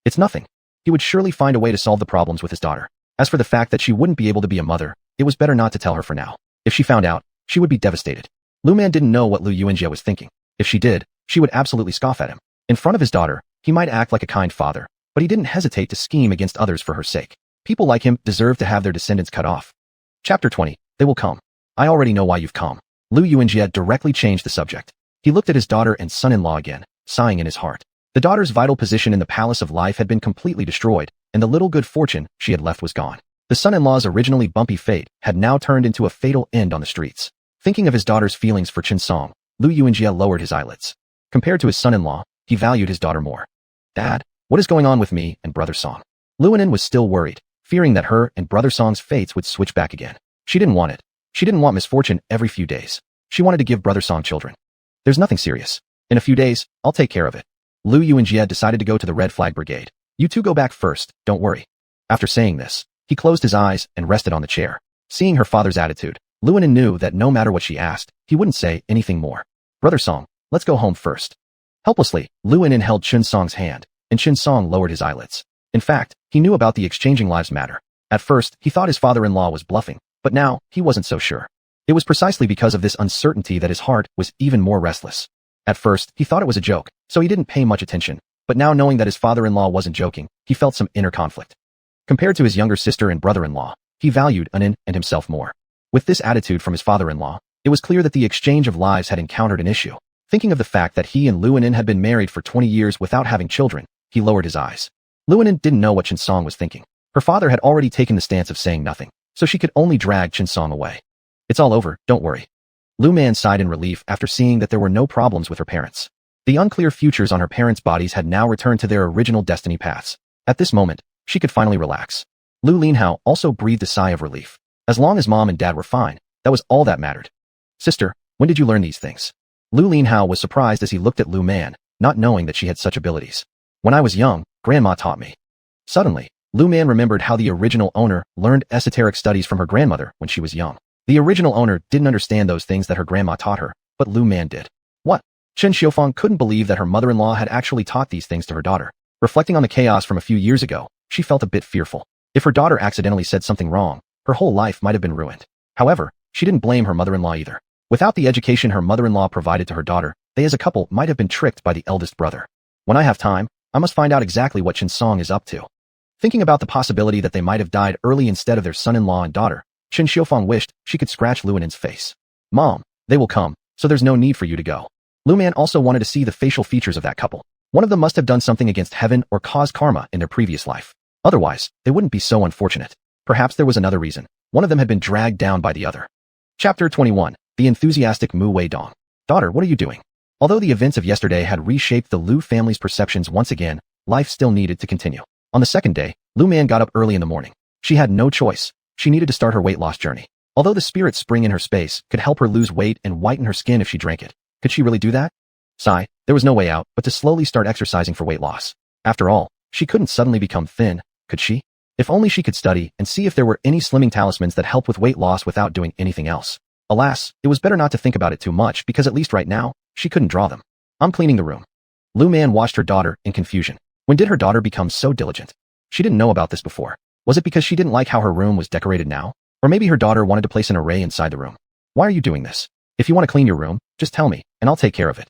A: It's nothing. He would surely find a way to solve the problems with his daughter. As for the fact that she wouldn't be able to be a mother, it was better not to tell her for now. If she found out, she would be devastated. Lu Man didn't know what Lu Yuanjie was thinking. If she did, she would absolutely scoff at him. In front of his daughter, he might act like a kind father, but he didn't hesitate to scheme against others for her sake. People like him deserve to have their descendants cut off. Chapter 20. They will come. I already know why you've come. Lu Yuanjie directly changed the subject. He looked at his daughter and son-in-law again, sighing in his heart. The daughter's vital position in the palace of life had been completely destroyed, and the little good fortune she had left was gone. The son-in-law's originally bumpy fate had now turned into a fatal end on the streets. Thinking of his daughter's feelings for Chen Song, Lu Yuanjie lowered his eyelids. Compared to his son-in-law, he valued his daughter more. Dad, what is going on with me and Brother Song? Luanin was still worried, fearing that her and Brother Song's fates would switch back again. She didn't want it. She didn't want misfortune every few days. She wanted to give Brother Song children. There's nothing serious. In a few days, I'll take care of it. Lu Yuanjie decided to go to the Red Flag Brigade. You two go back first, don't worry. After saying this, he closed his eyes and rested on the chair. Seeing her father's attitude, Luanin knew that no matter what she asked, he wouldn't say anything more. Brother Song, let's go home first. Helplessly, Luanin held Chen Song's hand, and Chen Song lowered his eyelids. In fact, he knew about the exchanging lives matter. At first, he thought his father-in-law was bluffing, but now, he wasn't so sure. It was precisely because of this uncertainty that his heart was even more restless. At first, he thought it was a joke, so he didn't pay much attention, but now knowing that his father-in-law wasn't joking, he felt some inner conflict. Compared to his younger sister and brother-in-law, he valued Anin and himself more. With this attitude from his father-in-law, it was clear that the exchange of lives had encountered an issue. Thinking of the fact that he and Luanin had been married for 20 years without having children, he lowered his eyes. Luanin didn't know what Chen Song was thinking. Her father had already taken the stance of saying nothing, so she could only drag Chen Song away. It's all over, don't worry. Lu Man sighed in relief after seeing that there were no problems with her parents. The unclear futures on her parents' bodies had now returned to their original destiny paths. At this moment, she could finally relax. Lu Linhao also breathed a sigh of relief. As long as mom and dad were fine, that was all that mattered. Sister, when did you learn these things? Lu Linhao was surprised as he looked at Lu Man, not knowing that she had such abilities. When I was young, Grandma taught me. Suddenly, Lu Man remembered how the original owner learned esoteric studies from her grandmother when she was young. The original owner didn't understand those things that her grandma taught her, but Lu Man did. What? Chen Xiaofang couldn't believe that her mother-in-law had actually taught these things to her daughter. Reflecting on the chaos from a few years ago, she felt a bit fearful. If her daughter accidentally said something wrong, her whole life might have been ruined. However, she didn't blame her mother-in-law either. Without the education her mother-in-law provided to her daughter, they as a couple might have been tricked by the eldest brother. When I have time, I must find out exactly what Chen Song is up to. Thinking about the possibility that they might have died early instead of their son-in-law and daughter, Chen Xiaofang wished she could scratch Luanin's face. Mom, they will come, so there's no need for you to go. Lu Man also wanted to see the facial features of that couple. One of them must have done something against heaven or caused karma in their previous life. Otherwise, they wouldn't be so unfortunate. Perhaps there was another reason. One of them had been dragged down by the other. Chapter 21. The enthusiastic Mu Wei Dong. Daughter, what are you doing? Although the events of yesterday had reshaped the Lu family's perceptions once again, life still needed to continue. On the second day, Lu Man got up early in the morning. She had no choice. She needed to start her weight loss journey. Although the spirit spring in her space could help her lose weight and whiten her skin if she drank it, could she really do that? Sigh, there was no way out but to slowly start exercising for weight loss. After all, she couldn't suddenly become thin, could she? If only she could study and see if there were any slimming talismans that help with weight loss without doing anything else. Alas, it was better not to think about it too much because at least right now, she couldn't draw them. I'm cleaning the room. Lu Man watched her daughter in confusion. When did her daughter become so diligent? She didn't know about this before. Was it because she didn't like how her room was decorated now? Or maybe her daughter wanted to place an array inside the room. Why are you doing this? If you want to clean your room, just tell me, and I'll take care of it.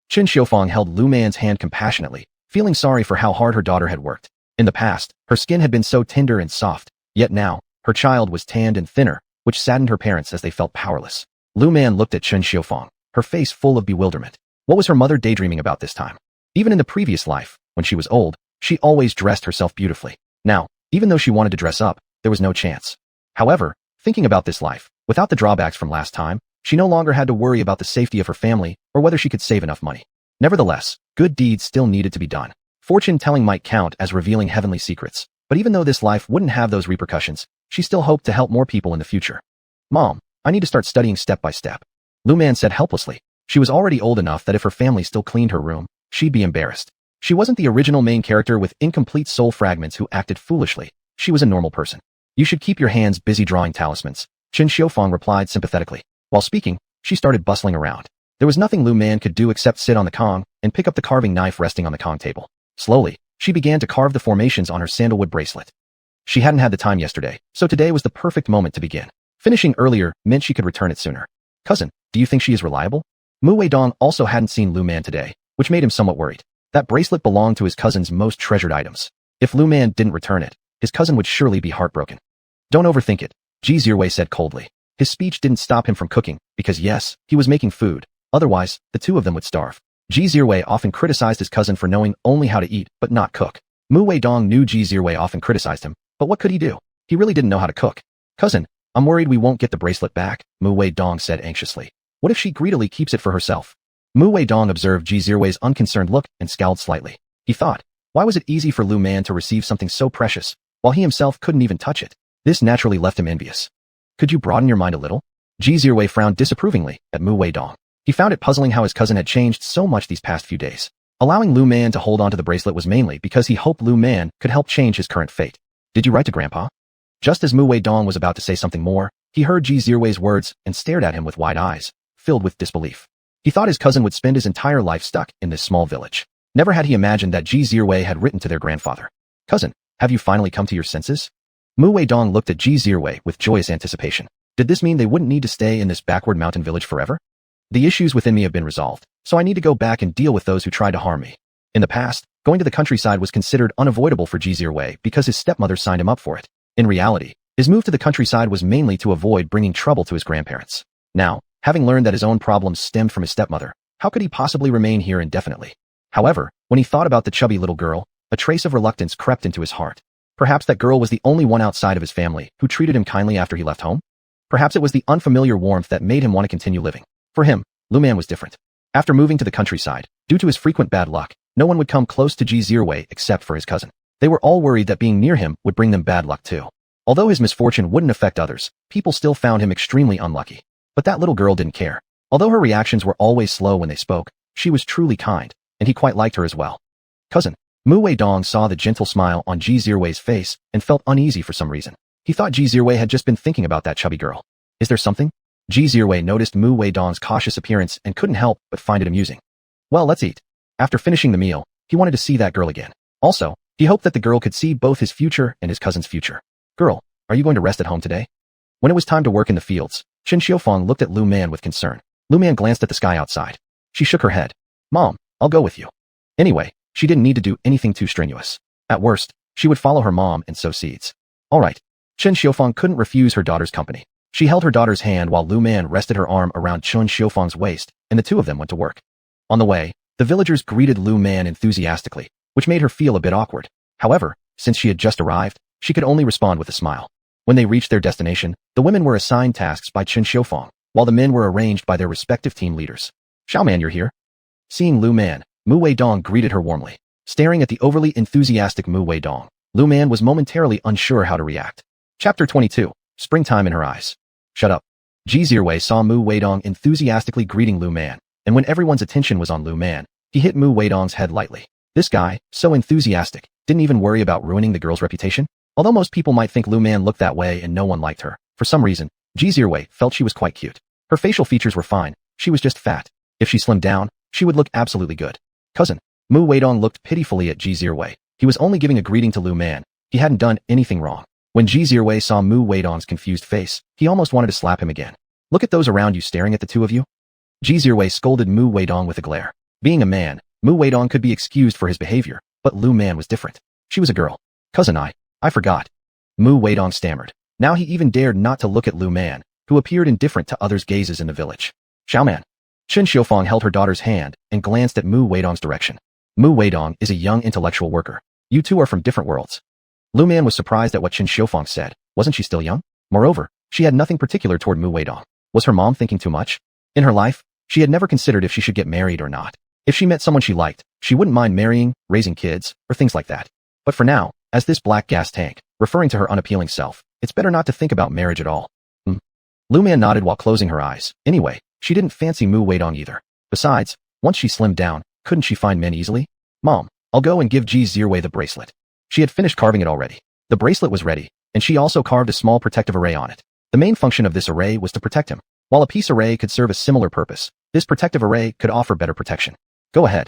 A: Chen Xiaofang held Lu Man's hand compassionately, feeling sorry for how hard her daughter had worked. In the past, her skin had been so tender and soft, yet now, her child was tanned and thinner, which saddened her parents as they felt powerless. Lu Man looked at Chen Xiaofang, her face full of bewilderment. What was her mother daydreaming about this time? Even in the previous life, when she was old, she always dressed herself beautifully. Now, even though she wanted to dress up, there was no chance. However, thinking about this life, without the drawbacks from last time, she no longer had to worry about the safety of her family or whether she could save enough money. Nevertheless, good deeds still needed to be done. Fortune-telling might count as revealing heavenly secrets, but even though this life wouldn't have those repercussions, she still hoped to help more people in the future. Mom, I need to start studying step by step. Lu Man said helplessly. She was already old enough that if her family still cleaned her room, she'd be embarrassed. She wasn't the original main character with incomplete soul fragments who acted foolishly. She was a normal person. You should keep your hands busy drawing talismans, Chen Xiaofang replied sympathetically. While speaking, she started bustling around. There was nothing Lu Man could do except sit on the Kong and pick up the carving knife resting on the Kong table. Slowly, she began to carve the formations on her sandalwood bracelet. She hadn't had the time yesterday, so today was the perfect moment to begin. Finishing earlier meant she could return it sooner. Cousin, do you think she is reliable? Mu Weidong also hadn't seen Lu Man today, which made him somewhat worried. That bracelet belonged to his cousin's most treasured items. If Lu Man didn't return it, his cousin would surely be heartbroken. Don't overthink it, Ji Zirwei said coldly. His speech didn't stop him from cooking, because yes, he was making food. Otherwise, the two of them would starve. Ji Zirwei often criticized his cousin for knowing only how to eat, but not cook. Mu Weidong knew Ji Zirwei often criticized him, but what could he do? He really didn't know how to cook. Cousin, I'm worried we won't get the bracelet back, Mu Weidong said anxiously. What if she greedily keeps it for herself? Mu Weidong observed Ji Zirwei's unconcerned look and scowled slightly. He thought, why was it easy for Lu Man to receive something so precious, while he himself couldn't even touch it? This naturally left him envious. Could you broaden your mind a little? Ji Zirwei frowned disapprovingly at Mu Weidong. He found it puzzling how his cousin had changed so much these past few days. Allowing Lu Man to hold onto the bracelet was mainly because he hoped Lu Man could help change his current fate. Did you write to Grandpa? Just as Mu Weidong was about to say something more, he heard Ji Zirwei's words and stared at him with wide eyes, filled with disbelief. He thought his cousin would spend his entire life stuck in this small village. Never had he imagined that Ji Zirwei had written to their grandfather. Cousin, have you finally come to your senses? Mu Weidong looked at Ji Zirwei with joyous anticipation. Did this mean they wouldn't need to stay in this backward mountain village forever? The issues within me have been resolved, so I need to go back and deal with those who tried to harm me. In the past, going to the countryside was considered unavoidable for Ji Zirwei because his stepmother signed him up for it. In reality, his move to the countryside was mainly to avoid bringing trouble to his grandparents. Now, having learned that his own problems stemmed from his stepmother, how could he possibly remain here indefinitely? However, when he thought about the chubby little girl, a trace of reluctance crept into his heart. Perhaps that girl was the only one outside of his family who treated him kindly after he left home? Perhaps it was the unfamiliar warmth that made him want to continue living. For him, Lu Man was different. After moving to the countryside, due to his frequent bad luck, no one would come close to Ji Zirwei except for his cousin. They were all worried that being near him would bring them bad luck too. Although his misfortune wouldn't affect others, people still found him extremely unlucky. But that little girl didn't care. Although her reactions were always slow when they spoke, she was truly kind, and he quite liked her as well. Cousin, Mu Weidong saw the gentle smile on Ji Zirwei's face and felt uneasy for some reason. He thought Ji Zirwei had just been thinking about that chubby girl. Is there something? Ji Zirwei noticed Mu Weidong's cautious appearance and couldn't help but find it amusing. Well, let's eat. After finishing the meal, he wanted to see that girl again. Also, he hoped that the girl could see both his future and his cousin's future. Girl, are you going to rest at home today? When it was time to work in the fields, Chen Xiaofang looked at Lu Man with concern. Lu Man glanced at the sky outside. She shook her head. Mom, I'll go with you. Anyway, she didn't need to do anything too strenuous. At worst, she would follow her mom and sow seeds. All right. Chen Xiaofang couldn't refuse her daughter's company. She held her daughter's hand while Lu Man rested her arm around Chen Xiaofang's waist, and the two of them went to work. On the way, the villagers greeted Lu Man enthusiastically, which made her feel a bit awkward. However, since she had just arrived, she could only respond with a smile. When they reached their destination, the women were assigned tasks by Chen Xiaofang, while the men were arranged by their respective team leaders. Xiaoman, you're here? Seeing Lu Man, Mu Weidong greeted her warmly. Staring at the overly enthusiastic Mu Weidong, Lu Man was momentarily unsure how to react. Chapter 22. Springtime in her eyes. Shut up. Ji Zirwei saw Mu Weidong enthusiastically greeting Lu Man, and when everyone's attention was on Lu Man, he hit Mu Weidong's head lightly. This guy, so enthusiastic, didn't even worry about ruining the girl's reputation. Although most people might think Lu Man looked that way and no one liked her, for some reason, Ji Zirwei felt she was quite cute. Her facial features were fine, she was just fat. If she slimmed down, she would look absolutely good. Cousin, Mu Weidong looked pitifully at Ji Zirwei. He was only giving a greeting to Lu Man. He hadn't done anything wrong. When Ji Zirwei saw Mu Weidong's confused face, he almost wanted to slap him again. Look at those around you staring at the two of you. Ji Zirwei scolded Mu Weidong with a glare. Being a man, Mu Weidong could be excused for his behavior, but Lu Man was different. She was a girl. Cousin, I forgot. Mu Weidong stammered. Now he even dared not to look at Lu Man, who appeared indifferent to others' gazes in the village. Xiaoman. Chen Xiaofang held her daughter's hand and glanced at Mu Weidong's direction. Mu Weidong is a young intellectual worker. You two are from different worlds. Lu Man was surprised at what Chen Xiaofang said. Wasn't she still young? Moreover, she had nothing particular toward Mu Weidong. Was her mom thinking too much? In her life, she had never considered if she should get married or not. If she met someone she liked, she wouldn't mind marrying, raising kids, or things like that. But for now, as this black gas tank, referring to her unappealing self, it's better not to think about marriage at all. Lu Man nodded while closing her eyes. Anyway, she didn't fancy Mu Weidong either. Besides, once she slimmed down, couldn't she find men easily? Mom, I'll go and give Ji Zirwei the bracelet. She had finished carving it already. The bracelet was ready, and she also carved a small protective array on it. The main function of this array was to protect him. While a peace array could serve a similar purpose, this protective array could offer better protection. Go ahead.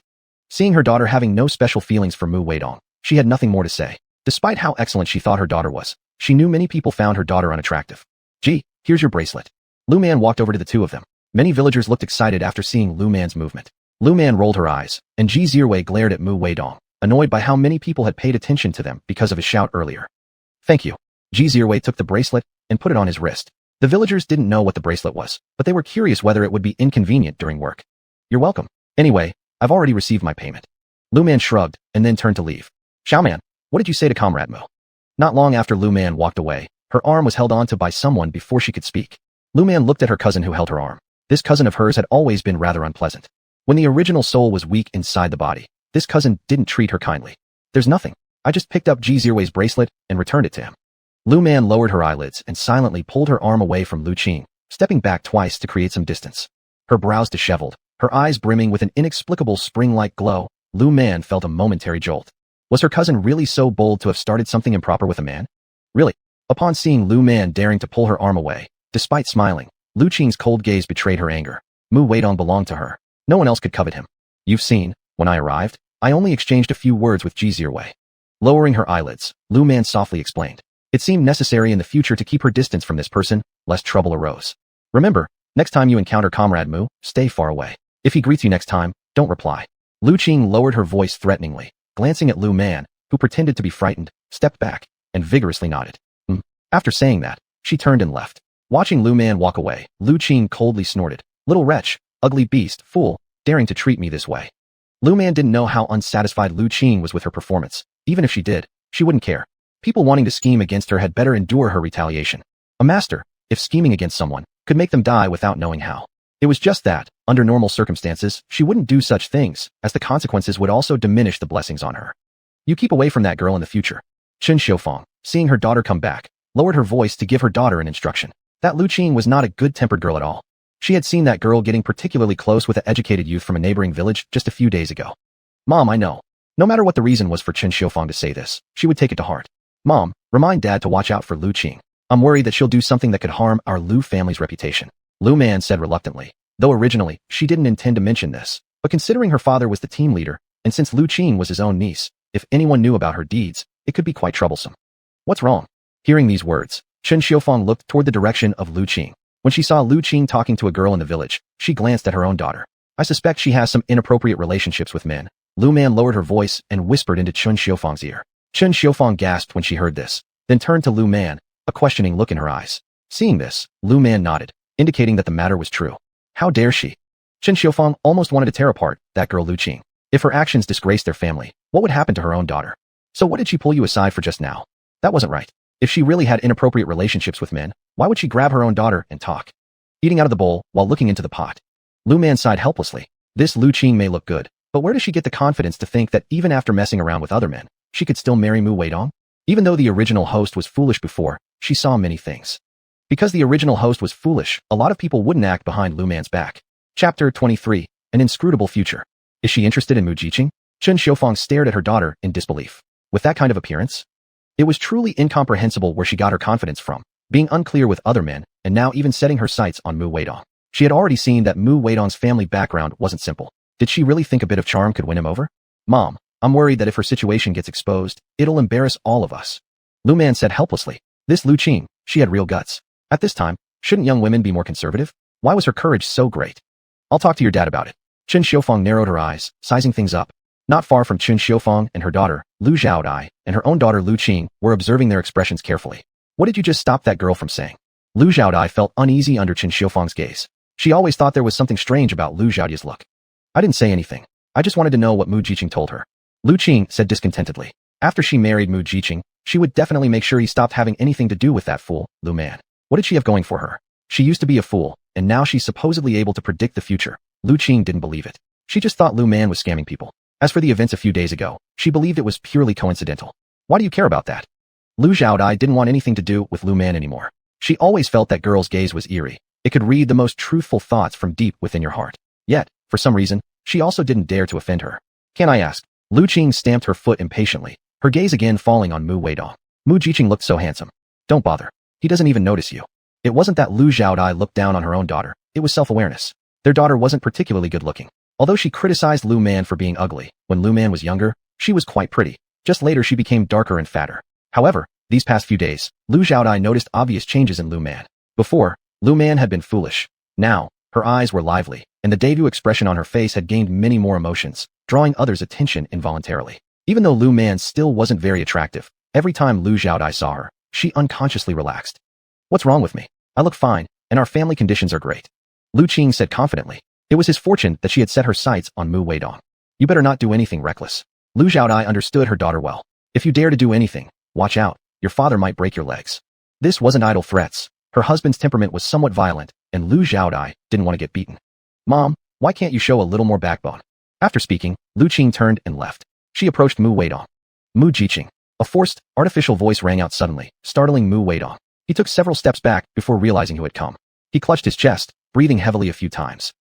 A: Seeing her daughter having no special feelings for Mu Weidong, she had nothing more to say. Despite how excellent she thought her daughter was, she knew many people found her daughter unattractive. Gee, here's your bracelet. Lu Man walked over to the two of them. Many villagers looked excited after seeing Lu Man's movement. Lu Man rolled her eyes, and Ji Zirwei glared at Mu Weidong, annoyed by how many people had paid attention to them because of his shout earlier. Thank you. Ji Zirwei took the bracelet and put it on his wrist. The villagers didn't know what the bracelet was, but they were curious whether it would be inconvenient during work. You're welcome. Anyway, I've already received my payment. Lu Man shrugged and then turned to leave. Xiaoman, what did you say to Comrade Mu? Not long after Lu Man walked away, her arm was held onto by someone before she could speak. Lu Man looked at her cousin who held her arm. This cousin of hers had always been rather unpleasant. When the original soul was weak inside the body, this cousin didn't treat her kindly. There's nothing. I just picked up Ji Zirwei's bracelet and returned it to him. Lu Man lowered her eyelids and silently pulled her arm away from Lu Qing, stepping back twice to create some distance. Her brows disheveled, her eyes brimming with an inexplicable spring-like glow. Lu Man felt a momentary jolt. Was her cousin really so bold to have started something improper with a man? Really? Upon seeing Lu Man daring to pull her arm away, despite smiling, Lu Qing's cold gaze betrayed her anger. Mu Weidong belonged to her. No one else could covet him. You've seen, when I arrived, I only exchanged a few words with Ji Zirwei. Lowering her eyelids, Lu Man softly explained. It seemed necessary in the future to keep her distance from this person, lest trouble arose. Remember, next time you encounter Comrade Mu, stay far away. If he greets you next time, don't reply. Lu Qing lowered her voice threateningly, glancing at Lu Man, who pretended to be frightened, stepped back, and vigorously nodded. After saying that, she turned and left. Watching Lu Man walk away, Lu Qing coldly snorted. Little wretch, ugly beast, fool, daring to treat me this way. Lu Man didn't know how unsatisfied Lu Qing was with her performance. Even if she did, she wouldn't care. People wanting to scheme against her had better endure her retaliation. A master, if scheming against someone, could make them die without knowing how. It was just that, under normal circumstances, she wouldn't do such things, as the consequences would also diminish the blessings on her. You keep away from that girl in the future. Chen Xiufang, seeing her daughter come back, lowered her voice to give her daughter an instruction. That Lu Qing was not a good-tempered girl at all. She had seen that girl getting particularly close with an educated youth from a neighboring village just a few days ago. Mom, I know. No matter what the reason was for Chen Xiufang to say this, she would take it to heart. Mom, remind Dad to watch out for Lu Qing. I'm worried that she'll do something that could harm our Lu family's reputation. Lu Man said reluctantly, though originally, she didn't intend to mention this. But considering her father was the team leader, and since Lu Qing was his own niece, if anyone knew about her deeds, it could be quite troublesome. What's wrong? Hearing these words, Chen Xiufang looked toward the direction of Lu Qing. When she saw Lu Qing talking to a girl in the village, she glanced at her own daughter. I suspect she has some inappropriate relationships with men. Lu Man lowered her voice and whispered into Chen Xiufang's ear. Chen Xiufang gasped when she heard this, then turned to Lu Man, a questioning look in her eyes. Seeing this, Lu Man nodded, indicating that the matter was true. How dare she? Chen Xiufang almost wanted to tear apart that girl Lu Qing. If her actions disgraced their family, what would happen to her own daughter? So what did she pull you aside for just now? That wasn't right. If she really had inappropriate relationships with men, why would she grab her own daughter and talk? Eating out of the bowl while looking into the pot. Lu Man sighed helplessly. This Lu Qing may look good, but where does she get the confidence to think that even after messing around with other men, she could still marry Mu Weidong? Even though the original host was foolish before, she saw many things. Because the original host was foolish, a lot of people wouldn't act behind Lu Man's back. Chapter 23, An Inscrutable Future. Is she interested in Mu Jiqing? Chen Xiufang stared at her daughter in disbelief. With that kind of appearance? It was truly incomprehensible where she got her confidence from, being unclear with other men, and now even setting her sights on Mu Weidong. She had already seen that Mu Weidong's family background wasn't simple. Did she really think a bit of charm could win him over? Mom, I'm worried that if her situation gets exposed, it'll embarrass all of us. Lu Man said helplessly. This Lu Qing, she had real guts. At this time, shouldn't young women be more conservative? Why was her courage so great? I'll talk to your dad about it. Chen Xiufang narrowed her eyes, sizing things up. Not far from Chen Xiufang and her daughter, Lu Zhaodai, and her own daughter Lu Qing were observing their expressions carefully. What did you just stop that girl from saying? Lu Zhaodai felt uneasy under Chen Xiufang's gaze. She always thought there was something strange about Lu Zhaodai's look. I didn't say anything. I just wanted to know what Mu Jiqing told her. Lu Qing said discontentedly. After she married Mu Jiqing, she would definitely make sure he stopped having anything to do with that fool, Lu Man. What did she have going for her? She used to be a fool, and now she's supposedly able to predict the future. Lu Qing didn't believe it. She just thought Lu Man was scamming people. As for the events a few days ago, she believed it was purely coincidental. Why do you care about that? Lu Zhaodai didn't want anything to do with Lu Man anymore. She always felt that girl's gaze was eerie. It could read the most truthful thoughts from deep within your heart. Yet, for some reason, she also didn't dare to offend her. Can I ask? Lu Qing stamped her foot impatiently, her gaze again falling on Mu Weidong. Mu Jiqing looked so handsome. Don't bother. He doesn't even notice you. It wasn't that Lu Zhaodai looked down on her own daughter. It was self-awareness. Their daughter wasn't particularly good-looking. Although she criticized Lu Man for being ugly, when Lu Man was younger, she was quite pretty. Just later she became darker and fatter. However, these past few days, Lu Zhaodai noticed obvious changes in Lu Man. Before, Lu Man had been foolish. Now, Her eyes were lively, and the debut expression on her face had gained many more emotions, drawing others' attention involuntarily. Even though Lu Man still wasn't very attractive, every time Lu Xiaodai saw her, she unconsciously relaxed. What's wrong with me? I look fine, and our family conditions are great. Lu Qing said confidently. It was his fortune that she had set her sights on Mu Weidong. You better not do anything reckless. Lu Xiaodai understood her daughter well. If you dare to do anything, watch out, your father might break your legs. This wasn't idle threats. Her husband's temperament was somewhat violent, and Lu Xiaodai didn't want to get beaten. Mom, why can't you show a little more backbone? After speaking, Lu Qing turned and left. She approached Mu Weidong. Mu Jiqing. A forced, artificial voice rang out suddenly, startling Mu Weidong. He took several steps back before realizing who had come. He clutched his chest, breathing heavily a few times.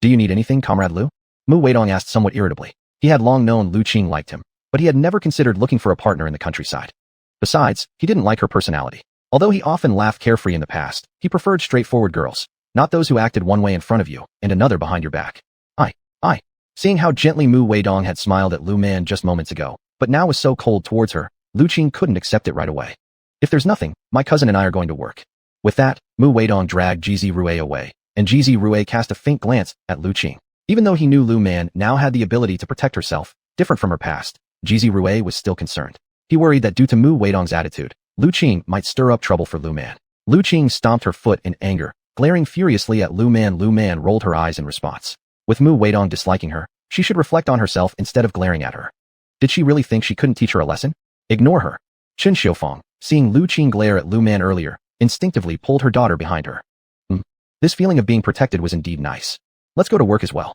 A: Do you need anything, Comrade Lu? Mu Weidong asked somewhat irritably. He had long known Lu Qing liked him, but he had never considered looking for a partner in the countryside. Besides, he didn't like her personality. Although he often laughed carefree in the past, he preferred straightforward girls, not those who acted one way in front of you and another behind your back. I. Seeing how gently Mu Weidong had smiled at Lu Man just moments ago, but now was so cold towards her, Lu Qing couldn't accept it right away. If there's nothing, my cousin and I are going to work. With that, Mu Weidong dragged Jizi Rui away, and Jizi Rui cast a faint glance at Lu Qing. Even though he knew Lu Man now had the ability to protect herself, different from her past, Jizi Rui was still concerned. He worried that due to Mu Weidong's attitude, Lu Qing might stir up trouble for Lu Man. Lu Qing stomped her foot in anger, glaring furiously at Lu Man. Lu Man rolled her eyes in response. With Mu Weidong disliking her, she should reflect on herself instead of glaring at her. Did she really think she couldn't teach her a lesson? Ignore her. Chen Xiufeng, seeing Lu Qing glare at Lu Man earlier, instinctively pulled her daughter behind her. This feeling of being protected was indeed nice. Let's go to work as well.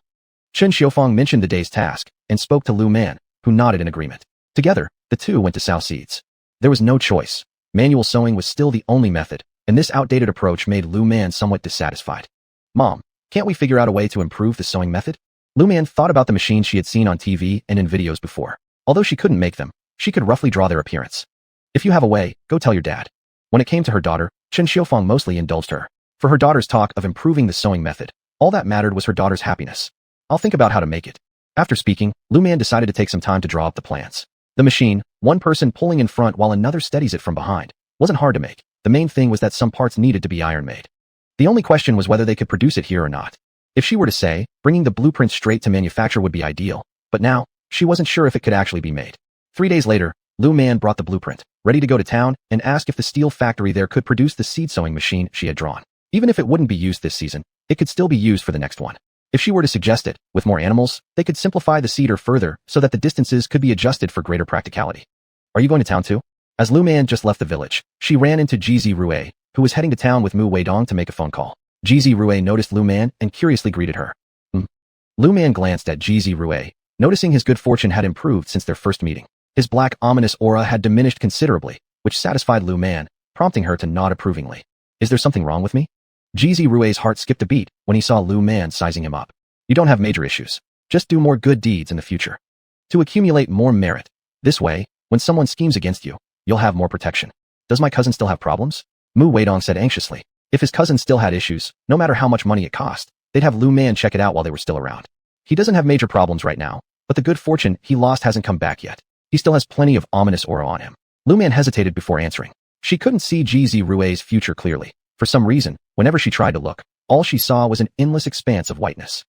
A: Chen Xiufeng mentioned the day's task and spoke to Lu Man, who nodded in agreement. Together, the two went to sow seeds. There was no choice. Manual sowing was still the only method, and this outdated approach made Lu Man somewhat dissatisfied. Mom, can't we figure out a way to improve the sewing method? Lu Man thought about the machines she had seen on TV and in videos before. Although she couldn't make them, she could roughly draw their appearance. If you have a way, go tell your dad. When it came to her daughter, Chen Xiufeng mostly indulged her. For her daughter's talk of improving the sewing method, all that mattered was her daughter's happiness. I'll think about how to make it. After speaking, Lu Man decided to take some time to draw up the plans. The machine, one person pulling in front while another steadies it from behind, wasn't hard to make. The main thing was that some parts needed to be iron made. The only question was whether they could produce it here or not. If she were to say, bringing the blueprint straight to manufacture would be ideal, but now, she wasn't sure if it could actually be made. 3 days later, Lu Man brought the blueprint, ready to go to town, and asked if the steel factory there could produce the seed sewing machine she had drawn. Even if it wouldn't be used this season, it could still be used for the next one. If she were to suggest it, with more animals, they could simplify the seeder further so that the distances could be adjusted for greater practicality. Are you going to town too? As Lu Man just left the village, she ran into Jizi Rui, who was heading to town with Mu Weidong to make a phone call. Jizi Rui noticed Lu Man and curiously greeted her. Lu Man glanced at Jizi Rui, noticing his good fortune had improved since their first meeting. His black, ominous aura had diminished considerably, which satisfied Lu Man, prompting her to nod approvingly. Is there something wrong with me? Jizi Rui's heart skipped a beat when he saw Lu Man sizing him up. You don't have major issues. Just do more good deeds in the future. To accumulate more merit. This way, when someone schemes against you, you'll have more protection. Does my cousin still have problems? Mu Weidong said anxiously. If his cousin still had issues, no matter how much money it cost, they'd have Lu Man check it out while they were still around. He doesn't have major problems right now, but the good fortune he lost hasn't come back yet. He still has plenty of ominous aura on him. Lu Man hesitated before answering. She couldn't see Jizi Rui's future clearly. For some reason, whenever she tried to look, all she saw was an endless expanse of whiteness.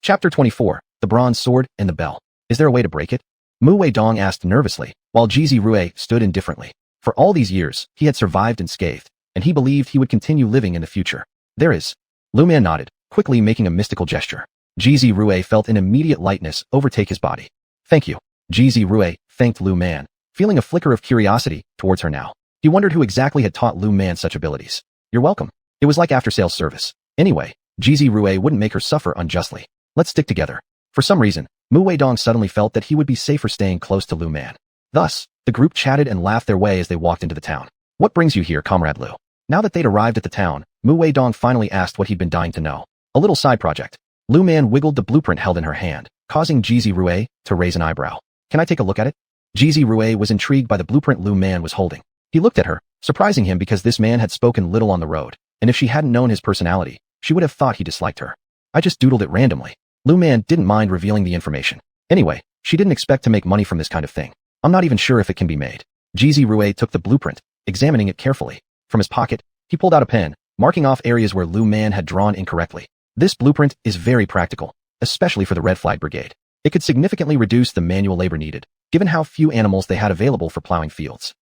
A: Chapter 24, The Bronze Sword and the Bell. Is there a way to break it? Mu Weidong asked nervously, while Jizi Rui stood indifferently. For all these years, he had survived unscathed, and he believed he would continue living in the future. There is. Lu Man nodded, quickly making a mystical gesture. Jizi Rui felt an immediate lightness overtake his body. Thank you. Jizi Rui thanked Lu Man, feeling a flicker of curiosity towards her now. He wondered who exactly had taught Lu Man such abilities. You're welcome. It was like after-sales service. Anyway, Jizi Rui wouldn't make her suffer unjustly. Let's stick together. For some reason, Mu Weidong suddenly felt that he would be safer staying close to Lu Man. Thus, the group chatted and laughed their way as they walked into the town. What brings you here, Comrade Lu? Now that they'd arrived at the town, Mu Weidong finally asked what he'd been dying to know. A little side project. Lu Man wiggled the blueprint held in her hand, causing Jizi Rui to raise an eyebrow. Can I take a look at it? Jizi Rui was intrigued by the blueprint Lu Man was holding. He looked at her, surprising him because this man had spoken little on the road, and if she hadn't known his personality, she would have thought he disliked her. I just doodled it randomly. Lu Man didn't mind revealing the information. Anyway, she didn't expect to make money from this kind of thing. I'm not even sure if it can be made. Jizi Rui took the blueprint, examining it carefully. From his pocket, he pulled out a pen, marking off areas where Lu Man had drawn incorrectly. This blueprint is very practical, especially for the Red Flag Brigade. It could significantly reduce the manual labor needed, given how few animals they had available for plowing fields.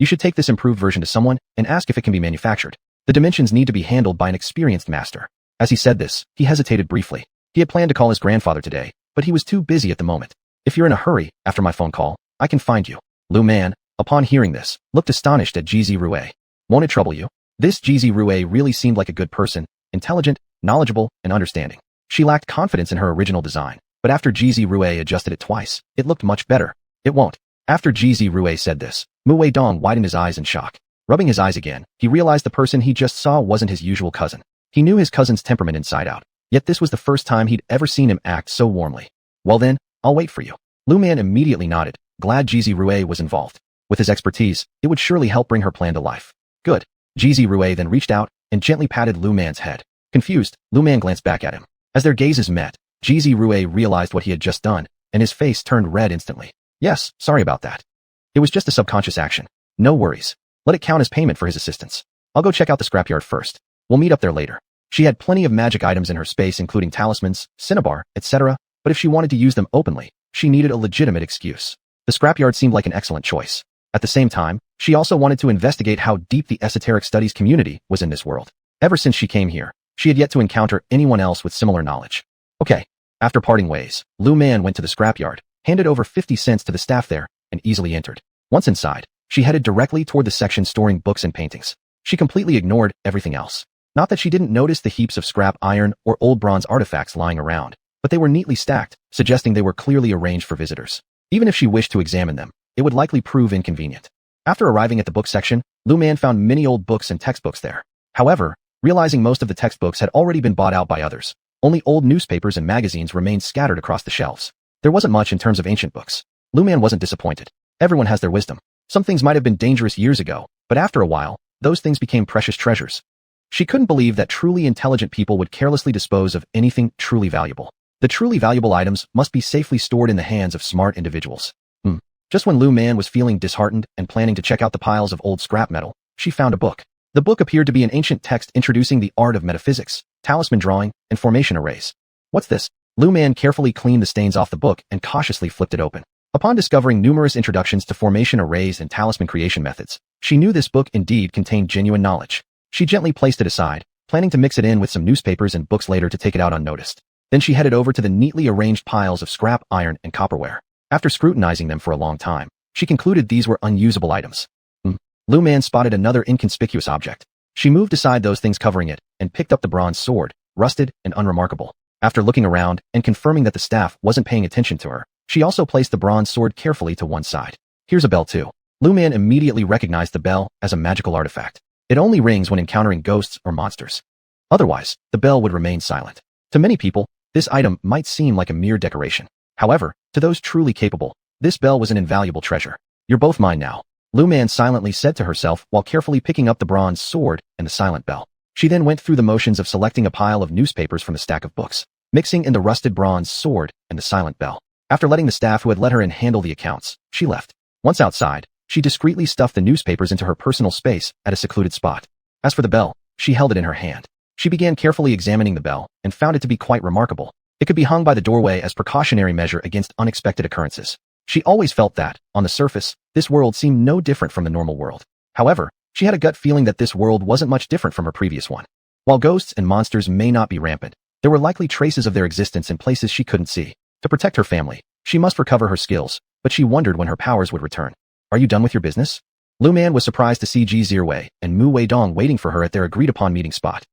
A: You should take this improved version to someone and ask if it can be manufactured. The dimensions need to be handled by an experienced master. As he said this, he hesitated briefly. He had planned to call his grandfather today, but he was too busy at the moment. If you're in a hurry, after my phone call, I can find you. Lu Man, upon hearing this, looked astonished at Xia Rue. Won't it trouble you? This Xia Rue really seemed like a good person, intelligent, knowledgeable, and understanding. She lacked confidence in her original design, but after Xia Rue adjusted it twice, it looked much better. It won't. After Xia Rue said this, Mu Weidong widened his eyes in shock. Rubbing his eyes again, he realized the person he just saw wasn't his usual cousin. He knew his cousin's temperament inside out, yet this was the first time he'd ever seen him act so warmly. Well then, I'll wait for you. Lu Man immediately nodded, glad Xia Rue was involved. With his expertise, it would surely help bring her plan to life. Good. Xia Rue then reached out and gently patted Lu Man's head. Confused, Lu Man glanced back at him. As their gazes met, Xia Rue realized what he had just done, and his face turned red instantly. Yes, sorry about that. It was just a subconscious action. No worries. Let it count as payment for his assistance. I'll go check out the scrapyard first. We'll meet up there later. She had plenty of magic items in her space including talismans, cinnabar, etc., but if she wanted to use them openly, she needed a legitimate excuse. The scrapyard seemed like an excellent choice. At the same time, she also wanted to investigate how deep the esoteric studies community was in this world. Ever since she came here, she had yet to encounter anyone else with similar knowledge. Okay. After parting ways, Lu Man went to the scrapyard, handed over 50 cents to the staff there, and easily entered. Once inside, she headed directly toward the section storing books and paintings. She completely ignored everything else. Not that she didn't notice the heaps of scrap iron or old bronze artifacts lying around, but they were neatly stacked, suggesting they were clearly arranged for visitors. Even if she wished to examine them, it would likely prove inconvenient. After arriving at the book section, Lu Man found many old books and textbooks there. However, realizing most of the textbooks had already been bought out by others, only old newspapers and magazines remained scattered across the shelves. There wasn't much in terms of ancient books. Lu Man wasn't disappointed. Everyone has their wisdom. Some things might have been dangerous years ago, but after a while, those things became precious treasures. She couldn't believe that truly intelligent people would carelessly dispose of anything truly valuable. The truly valuable items must be safely stored in the hands of smart individuals. Just when Lu Man was feeling disheartened and planning to check out the piles of old scrap metal, she found a book. The book appeared to be an ancient text introducing the art of metaphysics, talisman drawing, and formation arrays. What's this? Lu Man carefully cleaned the stains off the book and cautiously flipped it open. Upon discovering numerous introductions to formation arrays and talisman creation methods, she knew this book indeed contained genuine knowledge. She gently placed it aside, planning to mix it in with some newspapers and books later to take it out unnoticed. Then she headed over to the neatly arranged piles of scrap iron and copperware. After scrutinizing them for a long time, she concluded these were unusable items. Lu Man spotted another inconspicuous object. She moved aside those things covering it and picked up the bronze sword, rusted and unremarkable. After looking around and confirming that the staff wasn't paying attention to her, she also placed the bronze sword carefully to one side. Here's a bell too. Lu Man immediately recognized the bell as a magical artifact. It only rings when encountering ghosts or monsters. Otherwise, the bell would remain silent. To many people, this item might seem like a mere decoration. However, to those truly capable, this bell was an invaluable treasure. You're both mine now, Lu Man silently said to herself while carefully picking up the bronze sword and the silent bell. She then went through the motions of selecting a pile of newspapers from the stack of books, mixing in the rusted bronze sword and the silent bell. After letting the staff who had let her in handle the accounts, she left. Once outside, she discreetly stuffed the newspapers into her personal space at a secluded spot. As for the bell, she held it in her hand. She began carefully examining the bell and found it to be quite remarkable. It could be hung by the doorway as precautionary measure against unexpected occurrences. She always felt that, on the surface, this world seemed no different from the normal world. However, she had a gut feeling that this world wasn't much different from her previous one. While ghosts and monsters may not be rampant, there were likely traces of their existence in places she couldn't see. To protect her family, she must recover her skills, but she wondered when her powers would return. Are you done with your business? Lu Man was surprised to see Xia Rue and Mu Weidong waiting for her at their agreed-upon meeting spot.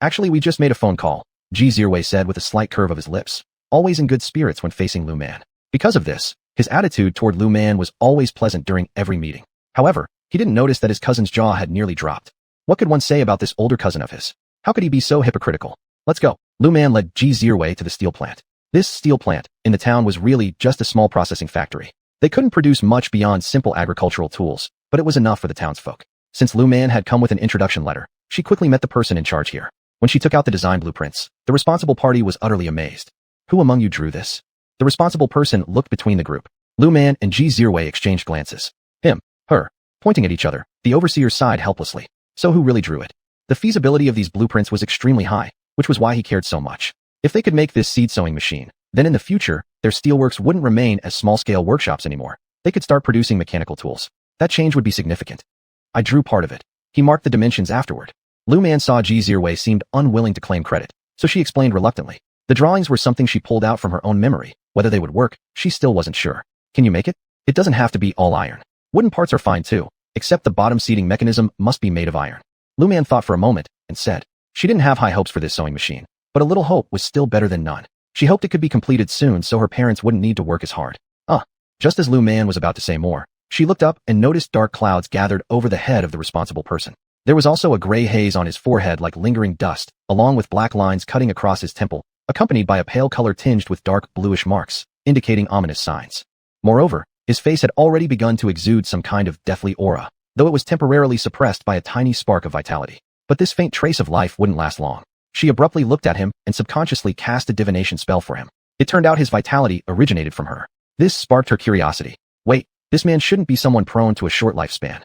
A: Actually we just made a phone call, Xia Rue said with a slight curve of his lips, always in good spirits when facing Lu Man. Because of this, his attitude toward Lu Man was always pleasant during every meeting. However, he didn't notice that his cousin's jaw had nearly dropped. What could one say about this older cousin of his? How could he be so hypocritical? Let's go. Lu Man led Xia Rue to the steel plant. This steel plant, in the town, was really just a small processing factory. They couldn't produce much beyond simple agricultural tools, but it was enough for the townsfolk. Since Lu Man had come with an introduction letter, she quickly met the person in charge here. When she took out the design blueprints, the responsible party was utterly amazed. Who among you drew this? The responsible person looked between the group. Lu Man and Xia Rue exchanged glances. Him, her, pointing at each other, the overseer sighed helplessly. So who really drew it? The feasibility of these blueprints was extremely high. which was why he cared so much. If they could make this seed sowing machine, then in the future, their steelworks wouldn't remain as small-scale workshops anymore. They could start producing mechanical tools. That change would be significant. I drew part of it. He marked the dimensions afterward. Lu Man saw Ji Zirwei seemed unwilling to claim credit, so she explained reluctantly. The drawings were something she pulled out from her own memory. Whether they would work, she still wasn't sure. Can you make it? It doesn't have to be all iron. Wooden parts are fine too, except the bottom seating mechanism must be made of iron. Lu Man thought for a moment and said. She didn't have high hopes for this sewing machine, but a little hope was still better than none. She hoped it could be completed soon so her parents wouldn't need to work as hard. Just as Lu Man was about to say more, she looked up and noticed dark clouds gathered over the head of the responsible person. There was also a gray haze on his forehead like lingering dust, along with black lines cutting across his temple, accompanied by a pale color tinged with dark bluish marks, indicating ominous signs. Moreover, his face had already begun to exude some kind of deathly aura, though it was temporarily suppressed by a tiny spark of vitality. But this faint trace of life wouldn't last long. She abruptly looked at him and subconsciously cast a divination spell for him. It turned out his vitality originated from her. This sparked her curiosity. Wait, this man shouldn't be someone prone to a short lifespan.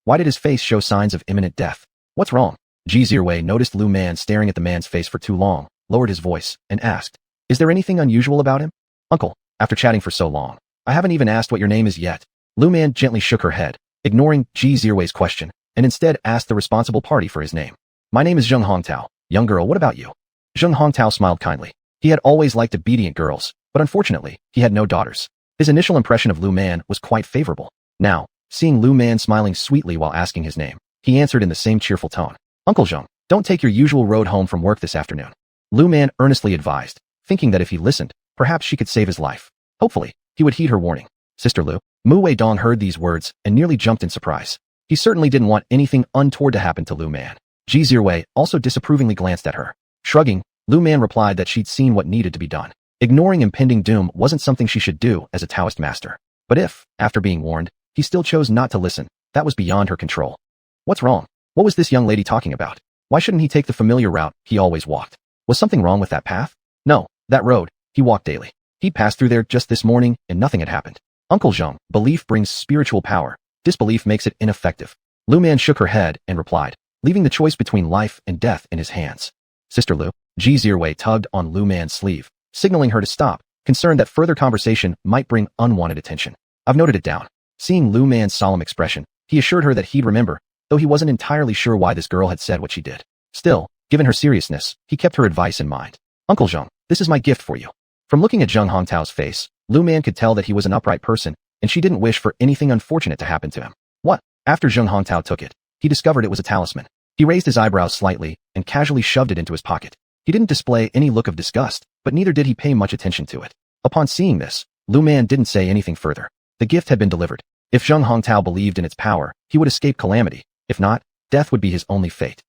A: Why did his face show signs of imminent death? What's wrong? Ji Zirwei noticed Lu Man staring at the man's face for too long, lowered his voice, and asked, Is there anything unusual about him? Uncle, after chatting for so long, I haven't even asked what your name is yet. Lu Man gently shook her head, ignoring Ji Zirwei's question, and instead asked the responsible party for his name. My name is Zheng Hongtao. Young girl, what about you? Zheng Hongtao smiled kindly. He had always liked obedient girls, but unfortunately, he had no daughters. His initial impression of Lu Man was quite favorable. Now, seeing Lu Man smiling sweetly while asking his name, he answered in the same cheerful tone. Uncle Zheng, don't take your usual road home from work this afternoon. Lu Man earnestly advised, thinking that if he listened, perhaps she could save his life. Hopefully, he would heed her warning. Sister Lu. Mu Weidong heard these words and nearly jumped in surprise. He certainly didn't want anything untoward to happen to Lu Man. Ji Zirwei also disapprovingly glanced at her. Shrugging, Lu Man replied that she'd seen what needed to be done. Ignoring impending doom wasn't something she should do as a Taoist master. But if, after being warned, he still chose not to listen, that was beyond her control. What's wrong? What was this young lady talking about? Why shouldn't he take the familiar route he always walked? Was something wrong with that path? No, that road, he walked daily. He passed through there just this morning and nothing had happened. Uncle Zheng, belief brings spiritual power. Disbelief makes it ineffective. Lu Man shook her head and replied, leaving the choice between life and death in his hands. Sister Lu. Ji Zirwei tugged on Lu Man's sleeve, signaling her to stop, concerned that further conversation might bring unwanted attention. I've noted it down. Seeing Lu Man's solemn expression, he assured her that he'd remember, though he wasn't entirely sure why this girl had said what she did. Still, given her seriousness, he kept her advice in mind. Uncle Zheng, this is my gift for you. From looking at Zheng Hongtao's face, Lu Man could tell that he was an upright person, and she didn't wish for anything unfortunate to happen to him. What? After Zheng Hongtao took it, he discovered it was a talisman. He raised his eyebrows slightly and casually shoved it into his pocket. He didn't display any look of disgust, but neither did he pay much attention to it. Upon seeing this, Lu Man didn't say anything further. The gift had been delivered. If Zheng Hongtao believed in its power, he would escape calamity. If not, death would be his only fate.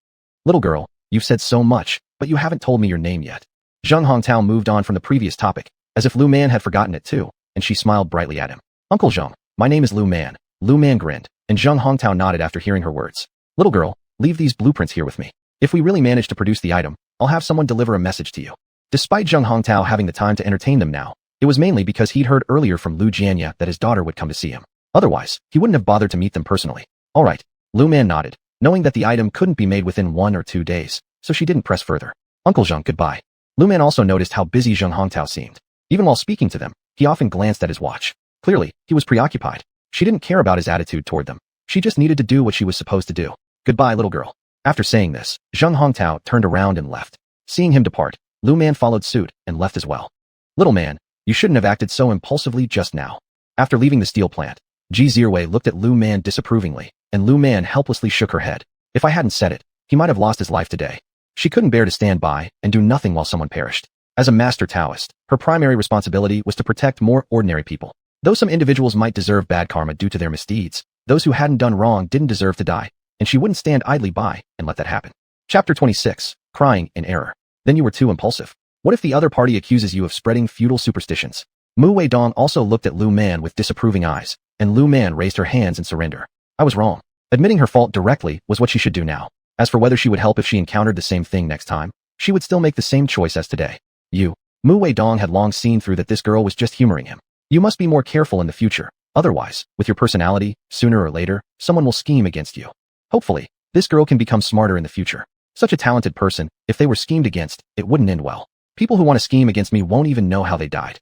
A: Little girl, you've said so much, but you haven't told me your name yet. Zheng Hongtao moved on from the previous topic, as if Lu Man had forgotten it too, and she smiled brightly at him. Uncle Zheng, my name is Lu Man. Lu Man grinned, and Zheng Hongtao nodded after hearing her words. Little girl, leave these blueprints here with me. If we really manage to produce the item, I'll have someone deliver a message to you. Despite Zheng Hongtao having the time to entertain them now, it was mainly because he'd heard earlier from Lu Jianya that his daughter would come to see him. Otherwise, he wouldn't have bothered to meet them personally. All right. Lu Man nodded, knowing that the item couldn't be made within 1 or 2 days, so she didn't press further. Uncle Zheng, goodbye. Lu Man also noticed how busy Zheng Hongtao seemed. Even while speaking to them, he often glanced at his watch. Clearly, he was preoccupied. She didn't care about his attitude toward them. She just needed to do what she was supposed to do. Goodbye, little girl. After saying this, Zheng Hongtao turned around and left. Seeing him depart, Lu Man followed suit and left as well. Little man, you shouldn't have acted so impulsively just now. After leaving the steel plant, Ji Zirwei looked at Lu Man disapprovingly, and Lu Man helplessly shook her head. If I hadn't said it, he might have lost his life today. She couldn't bear to stand by and do nothing while someone perished. As a master Taoist, her primary responsibility was to protect more ordinary people. Though some individuals might deserve bad karma due to their misdeeds, those who hadn't done wrong didn't deserve to die, and she wouldn't stand idly by and let that happen. Chapter 26. Crying in Error. Then you were too impulsive. What if the other party accuses you of spreading feudal superstitions? Mu Weidong also looked at Lu Man with disapproving eyes, and Lu Man raised her hands in surrender. I was wrong. Admitting her fault directly was what she should do now. As for whether she would help if she encountered the same thing next time, she would still make the same choice as today. Mu Weidong had long seen through that this girl was just humoring him. You must be more careful in the future. Otherwise, with your personality, sooner or later, someone will scheme against you. Hopefully, this girl can become smarter in the future. Such a talented person, if they were schemed against, it wouldn't end well. People who want to scheme against me won't even know how they died.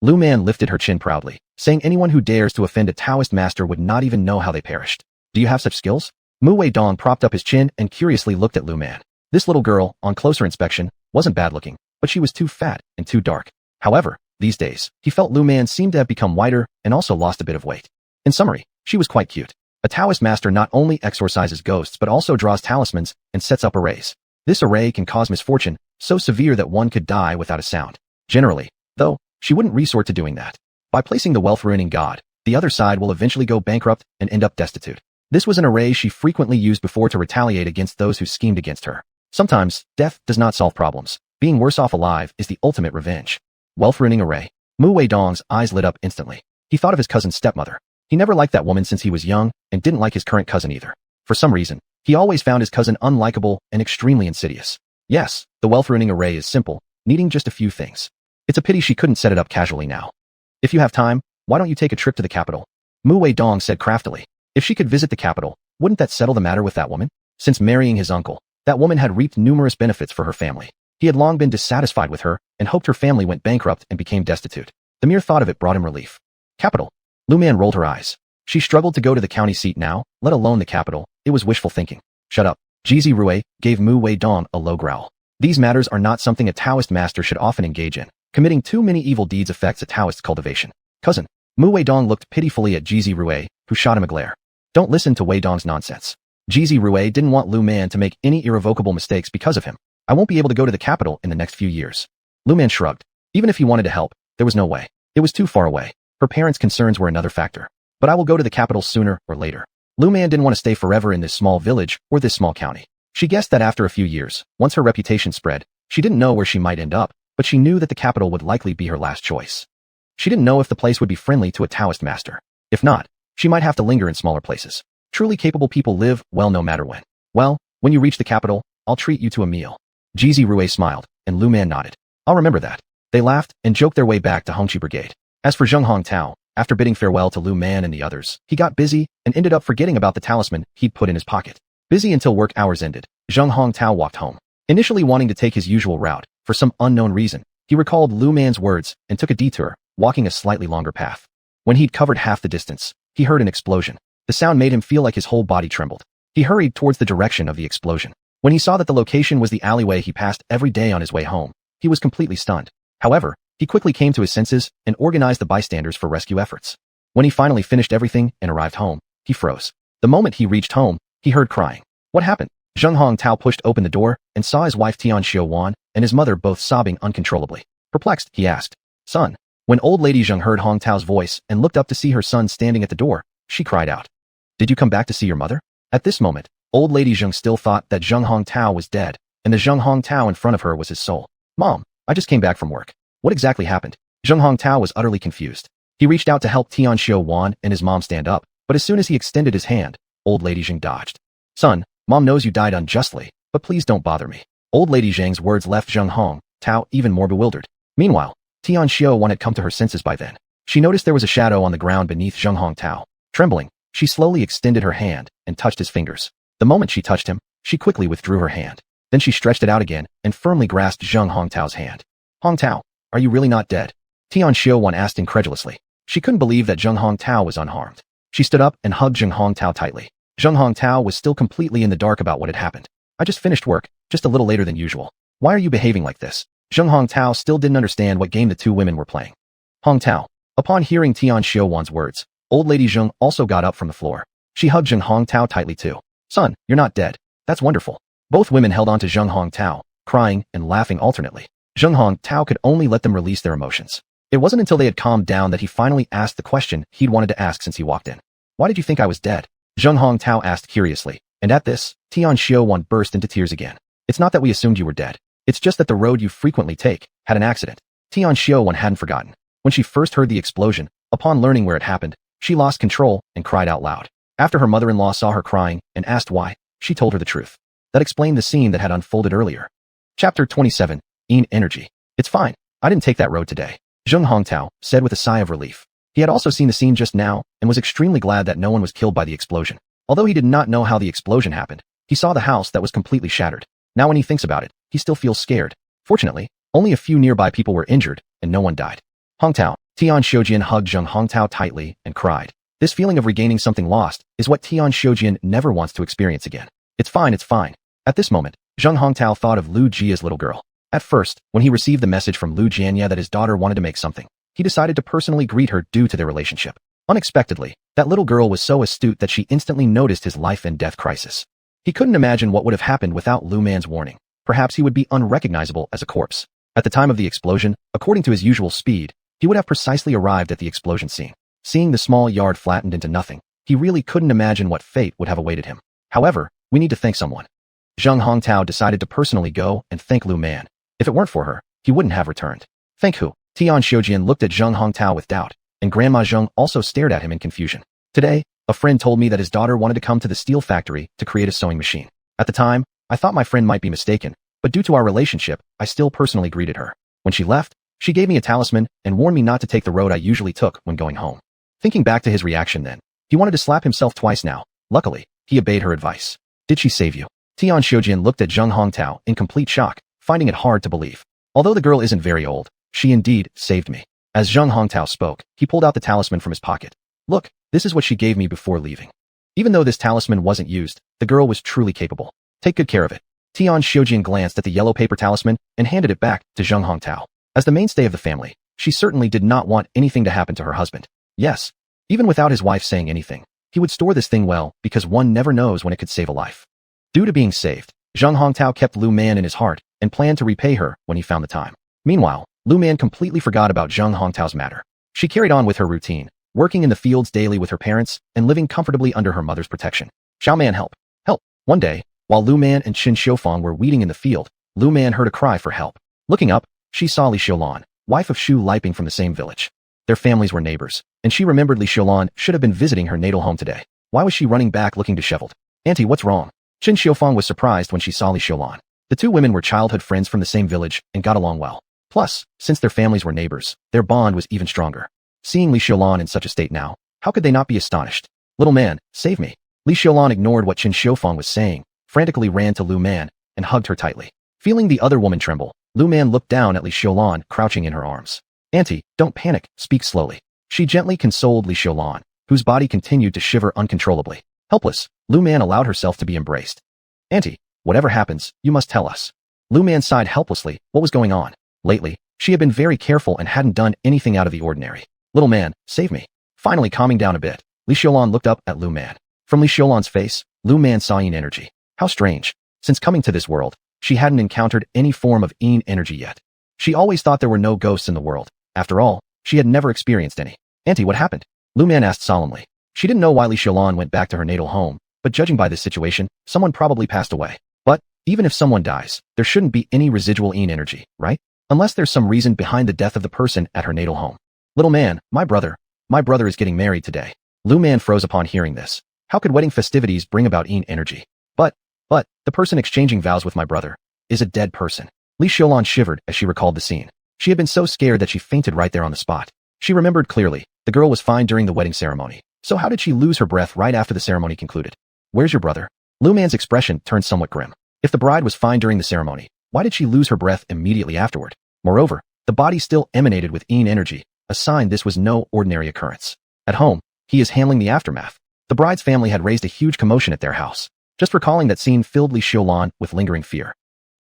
A: Lu Man lifted her chin proudly, saying anyone who dares to offend a Taoist master would not even know how they perished. Do you have such skills? Mu Wei Dong propped up his chin and curiously looked at Lu Man. This little girl, on closer inspection, wasn't bad looking, but she was too fat and too dark. However, these days, he felt Lu Man seemed to have become whiter and also lost a bit of weight. In summary, she was quite cute. A Taoist master not only exorcises ghosts but also draws talismans and sets up arrays. This array can cause misfortune, so severe that one could die without a sound. Generally, though, she wouldn't resort to doing that. By placing the wealth-ruining god, the other side will eventually go bankrupt and end up destitute. This was an array she frequently used before to retaliate against those who schemed against her. Sometimes, death does not solve problems. Being worse off alive is the ultimate revenge. Wealth-ruining array. Mu Wei Dong's eyes lit up instantly. He thought of his cousin's stepmother. He never liked that woman since he was young and didn't like his current cousin either. For some reason, he always found his cousin unlikable and extremely insidious. Yes, the wealth-ruining array is simple, needing just a few things. It's a pity she couldn't set it up casually now. If you have time, why don't you take a trip to the capital? Mu Wei Dong said craftily. If she could visit the capital, wouldn't that settle the matter with that woman? Since marrying his uncle, that woman had reaped numerous benefits for her family. He had long been dissatisfied with her and hoped her family went bankrupt and became destitute. The mere thought of it brought him relief. Capital. Lu Man rolled her eyes. She struggled to go to the county seat now, let alone the capital. It was wishful thinking. Shut up. Jizi Rue gave Mu Wei Dong a low growl. These matters are not something a Taoist master should often engage in. Committing too many evil deeds affects a Taoist's cultivation. Cousin. Mu Wei Dong looked pitifully at Jizi Rue, who shot him a glare. Don't listen to Wei Dong's nonsense. Jizi Rue didn't want Lu Man to make any irrevocable mistakes because of him. I won't be able to go to the capital in the next few years. Lu Man shrugged. Even if he wanted to help, there was no way. It was too far away. Her parents' concerns were another factor. But I will go to the capital sooner or later. Lu Man didn't want to stay forever in this small village or this small county. She guessed that after a few years, once her reputation spread, she didn't know where she might end up, but she knew that the capital would likely be her last choice. She didn't know if the place would be friendly to a Taoist master. If not, she might have to linger in smaller places. Truly capable people live well no matter when. Well, when you reach the capital, I'll treat you to a meal. Jizi Rue smiled, and Lu Man nodded. I'll remember that. They laughed and joked their way back to Hongqi Brigade. As for Zheng Hongtao, after bidding farewell to Lu Man and the others, he got busy and ended up forgetting about the talisman he'd put in his pocket. Busy until work hours ended, Zheng Hongtao walked home. Initially wanting to take his usual route, for some unknown reason, he recalled Lu Man's words and took a detour, walking a slightly longer path. When he'd covered half the distance, he heard an explosion. The sound made him feel like his whole body trembled. He hurried towards the direction of the explosion. When he saw that the location was the alleyway he passed every day on his way home, he was completely stunned. However, he quickly came to his senses and organized the bystanders for rescue efforts. When he finally finished everything and arrived home, he froze. The moment he reached home, he heard crying. What happened? Zheng Hongtao pushed open the door and saw his wife Tian Xiuwan and his mother both sobbing uncontrollably. Perplexed, he asked, Son. When old lady Zheng heard Hongtao's voice and looked up to see her son standing at the door, she cried out. Did you come back to see your mother? At this moment, old lady Zheng still thought that Zheng Hongtao was dead, and the Zheng Hongtao in front of her was his soul. Mom, I just came back from work. What exactly happened? Zheng Hongtao was utterly confused. He reached out to help Tian Xiuwan and his mom stand up, but as soon as he extended his hand, old lady Zheng dodged. Son, Mom knows you died unjustly, but please don't bother me. Old lady Zheng's words left Zheng Hongtao even more bewildered. Meanwhile, Tian Xiuwan had come to her senses by then. She noticed there was a shadow on the ground beneath Zheng Hongtao. Trembling, she slowly extended her hand and touched his fingers. The moment she touched him, she quickly withdrew her hand. Then she stretched it out again and firmly grasped Zheng Hongtao's hand. Hongtao, are you really not dead? Tian Xiuwan asked incredulously. She couldn't believe that Zheng Hongtao was unharmed. She stood up and hugged Zheng Hongtao tightly. Zheng Hongtao was still completely in the dark about what had happened. I just finished work, just a little later than usual. Why are you behaving like this? Zheng Hongtao still didn't understand what game the two women were playing. Hongtao. Upon hearing Tian Xiuwan's words, old lady Zheng also got up from the floor. She hugged Zheng Hongtao tightly too. Son, you're not dead. That's wonderful. Both women held on to Zheng Hongtao, crying and laughing alternately. Zheng Hongtao could only let them release their emotions. It wasn't until they had calmed down that he finally asked the question he'd wanted to ask since he walked in. Why did you think I was dead? Zheng Hongtao asked curiously, and at this, Tian Xiuwan burst into tears again. It's not that we assumed you were dead. It's just that the road you frequently take had an accident. Tian Xiuwan hadn't forgotten. When she first heard the explosion, upon learning where it happened, she lost control and cried out loud. After her mother-in-law saw her crying and asked why, she told her the truth. That explained the scene that had unfolded earlier. Chapter 27, Energy. It's fine. I didn't take that road today. Zheng Hongtao said with a sigh of relief. He had also seen the scene just now and was extremely glad that no one was killed by the explosion. Although he did not know how the explosion happened, he saw the house that was completely shattered. Now when he thinks about it, he still feels scared. Fortunately, only a few nearby people were injured, and no one died. Hongtao. Tian Shoujian hugged Zheng Hongtao tightly and cried. This feeling of regaining something lost is what Tian Shoujian never wants to experience again. It's fine, it's fine. At this moment, Zheng Hongtao thought of Lu Jia's little girl. At first, when he received the message from Lu Jianya that his daughter wanted to make something, he decided to personally greet her due to their relationship. Unexpectedly, that little girl was so astute that she instantly noticed his life and death crisis. He couldn't imagine what would have happened without Lu Man's warning. Perhaps he would be unrecognizable as a corpse. At the time of the explosion, according to his usual speed, he would have precisely arrived at the explosion scene. Seeing the small yard flattened into nothing, he really couldn't imagine what fate would have awaited him. However, we need to thank someone. Zheng Hongtao decided to personally go and thank Lu Man. If it weren't for her, he wouldn't have returned. Thank who? Tian Shoujian looked at Zheng Hongtao with doubt, and Grandma Zheng also stared at him in confusion. Today, a friend told me that his daughter wanted to come to the steel factory to create a sewing machine. At the time, I thought my friend might be mistaken, but due to our relationship, I still personally greeted her. When she left, she gave me a talisman and warned me not to take the road I usually took when going home. Thinking back to his reaction then, he wanted to slap himself twice now. Luckily, he obeyed her advice. Did she save you? Tian Shoujian looked at Zheng Hongtao in complete shock, finding it hard to believe. Although the girl isn't very old, she indeed saved me. As Zheng Hongtao spoke, he pulled out the talisman from his pocket. Look, this is what she gave me before leaving. Even though this talisman wasn't used, the girl was truly capable. Take good care of it. Tian Shoujian glanced at the yellow paper talisman and handed it back to Zheng Hongtao. As the mainstay of the family, she certainly did not want anything to happen to her husband. Yes, even without his wife saying anything, he would store this thing well because one never knows when it could save a life. Due to being saved, Zheng Hongtao kept Lu Man in his heart and planned to repay her when he found the time. Meanwhile, Lu Man completely forgot about Zheng Hongtao's matter. She carried on with her routine, working in the fields daily with her parents and living comfortably under her mother's protection. Xiao Man, help! Help! One day, while Lu Man and Qin Xiufang were weeding in the field, Lu Man heard a cry for help. Looking up, she saw Li Xiulan, wife of Shu Liping from the same village. Their families were neighbors, and she remembered Li Xiulan should have been visiting her natal home today. Why was she running back looking disheveled? Auntie, what's wrong? Qin Xiufang was surprised when she saw Li Xiulan. The two women were childhood friends from the same village and got along well. Plus, since their families were neighbors, their bond was even stronger. Seeing Li Xiulan in such a state now, how could they not be astonished? Little man, save me. Li Xiulan ignored what Qin Xiufang was saying, frantically ran to Lu Man, and hugged her tightly. Feeling the other woman tremble, Lu Man looked down at Li Xiulan crouching in her arms. Auntie, don't panic, speak slowly. She gently consoled Li Xiulan, whose body continued to shiver uncontrollably. Helpless, Lu Man allowed herself to be embraced. Auntie, whatever happens, you must tell us. Lu Man sighed helplessly. What was going on? Lately, she had been very careful and hadn't done anything out of the ordinary. Little man, save me. Finally calming down a bit, Li Xiulan looked up at Lu Man. From Li Xiulan's face, Lu Man saw yin energy. How strange. Since coming to this world, she hadn't encountered any form of yin energy yet. She always thought there were no ghosts in the world. After all, she had never experienced any. Auntie, what happened? Lu Man asked solemnly. She didn't know why Li Xiulan went back to her natal home, but judging by this situation, someone probably passed away. But, even if someone dies, there shouldn't be any residual yin energy, right? Unless there's some reason behind the death of the person at her natal home. Little man, my brother is getting married today. Lu Man froze upon hearing this. How could wedding festivities bring about yin energy? But, the person exchanging vows with my brother is a dead person. Li Xiulan shivered as she recalled the scene. She had been so scared that she fainted right there on the spot. She remembered clearly, the girl was fine during the wedding ceremony. So how did she lose her breath right after the ceremony concluded? Where's your brother? Lu Man's expression turned somewhat grim. If the bride was fine during the ceremony, why did she lose her breath immediately afterward? Moreover, the body still emanated with yin energy, a sign this was no ordinary occurrence. At home, he is handling the aftermath. The bride's family had raised a huge commotion at their house. Just recalling that scene filled Li Xiulan with lingering fear.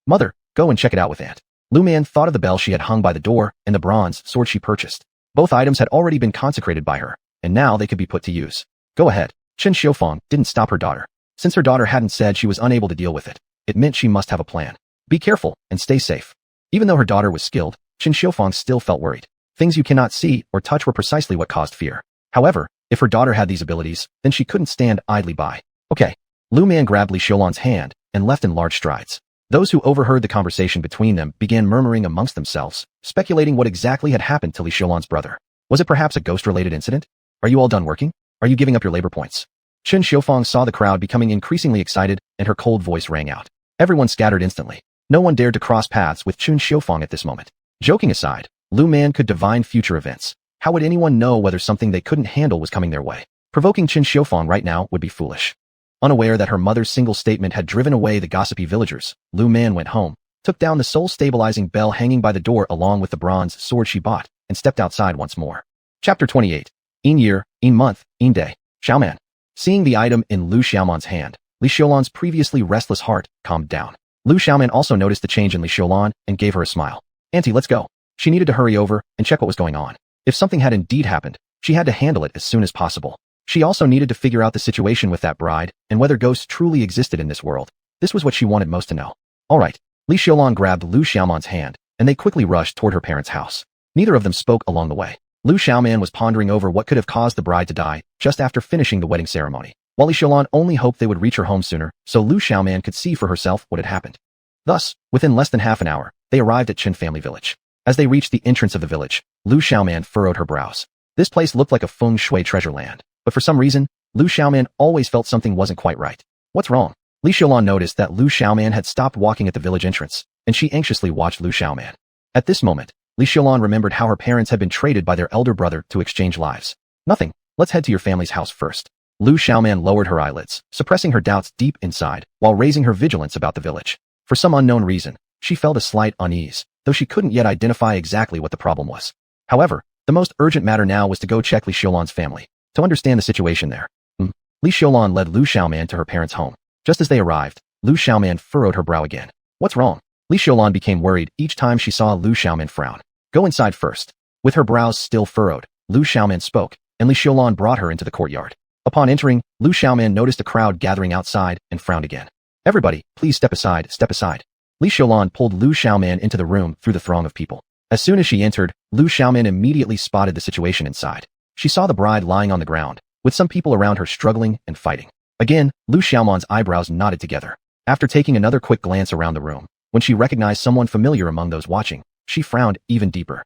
A: Mother, go and check it out with Aunt. Lu Man thought of the bell she had hung by the door and the bronze sword she purchased. Both items had already been consecrated by her, and now they could be put to use. Go ahead. Qin Xiufang didn't stop her daughter. Since her daughter hadn't said she was unable to deal with it, it meant she must have a plan. Be careful and stay safe. Even though her daughter was skilled, Qin Xiufang still felt worried. Things you cannot see or touch were precisely what caused fear. However, if her daughter had these abilities, then she couldn't stand idly by. Okay. Lu Man grabbed Li Xiulan's hand and left in large strides. Those who overheard the conversation between them began murmuring amongst themselves, speculating what exactly had happened to Li Xiulan's brother. Was it perhaps a ghost-related incident? Are you all done working? Are you giving up your labor points? Qin Xiufang saw the crowd becoming increasingly excited, and her cold voice rang out. Everyone scattered instantly. No one dared to cross paths with Qin Xiufang at this moment. Joking aside, Lu Man could divine future events. How would anyone know whether something they couldn't handle was coming their way? Provoking Qin Xiufang right now would be foolish. Unaware that her mother's single statement had driven away the gossipy villagers, Lu Man went home, took down the soul-stabilizing bell hanging by the door along with the bronze sword she bought, and stepped outside once more. Chapter 28. Een year, een month, een day. Xiaoman. Seeing the item in Lu Xiaoman's hand, Li Xiulan's previously restless heart calmed down. Lu Xiaoman also noticed the change in Li Xiulan and gave her a smile. Auntie, let's go. She needed to hurry over and check what was going on. If something had indeed happened, she had to handle it as soon as possible. She also needed to figure out the situation with that bride and whether ghosts truly existed in this world. This was what she wanted most to know. All right. Li Xiulan grabbed Lu Xiaoman's hand, and they quickly rushed toward her parents' house. Neither of them spoke along the way. Lu Xiaoman was pondering over what could have caused the bride to die just after finishing the wedding ceremony, while Li Xiulan only hoped they would reach her home sooner so Lu Xiaoman could see for herself what had happened. Thus, within less than half an hour, they arrived at Qin family village. As they reached the entrance of the village, Lu Xiaoman furrowed her brows. This place looked like a feng shui treasure land, but for some reason, Lu Xiaoman always felt something wasn't quite right. What's wrong? Li Xiulan noticed that Lu Xiaoman had stopped walking at the village entrance, and she anxiously watched Lu Xiaoman. At this moment, Li Xiulan remembered how her parents had been traded by their elder brother to exchange lives. Nothing. Let's head to your family's house first. Lu Xiaoman lowered her eyelids, suppressing her doubts deep inside, while raising her vigilance about the village. For some unknown reason, she felt a slight unease, though she couldn't yet identify exactly what the problem was. However, the most urgent matter now was to go check Li Xiulan's family, to understand the situation there. Li Xiulan led Lu Xiaoman to her parents' home. Just as they arrived, Lu Xiaoman furrowed her brow again. What's wrong? Li Xiulan became worried each time she saw Lu Xiaoman frown. Go inside first. With her brows still furrowed, Lu Xiaoman spoke, and Li Xiulan brought her into the courtyard. Upon entering, Lu Xiaoman noticed a crowd gathering outside and frowned again. Everybody, please step aside, step aside. Li Xiulan pulled Lu Xiaoman into the room through the throng of people. As soon as she entered, Lu Xiaoman immediately spotted the situation inside. She saw the bride lying on the ground, with some people around her struggling and fighting. Again, Lu Xiaoman's eyebrows knotted together. After taking another quick glance around the room, when she recognized someone familiar among those watching, she frowned even deeper.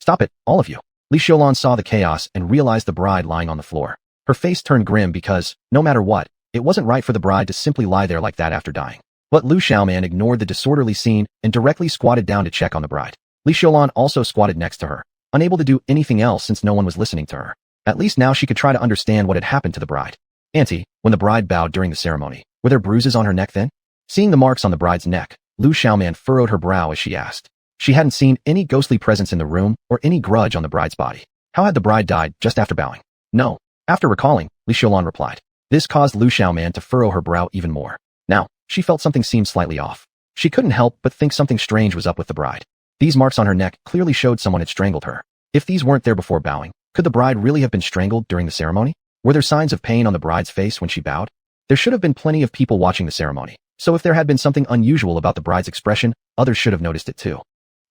A: Stop it, all of you. Li Xiulan saw the chaos and realized the bride lying on the floor. Her face turned grim because, no matter what, it wasn't right for the bride to simply lie there like that after dying. But Lu Xiaoman ignored the disorderly scene and directly squatted down to check on the bride. Li Xiulan also squatted next to her, unable to do anything else since no one was listening to her. At least now she could try to understand what had happened to the bride. Auntie, when the bride bowed during the ceremony, were there bruises on her neck then? Seeing the marks on the bride's neck, Lu Xiaoman furrowed her brow as she asked. She hadn't seen any ghostly presence in the room or any grudge on the bride's body. How had the bride died just after bowing? No. After recalling, Li Xiulan replied. This caused Lu Xiaoman to furrow her brow even more. Now, she felt something seemed slightly off. She couldn't help but think something strange was up with the bride. These marks on her neck clearly showed someone had strangled her. If these weren't there before bowing, could the bride really have been strangled during the ceremony? Were there signs of pain on the bride's face when she bowed? There should have been plenty of people watching the ceremony, so if there had been something unusual about the bride's expression, others should have noticed it too.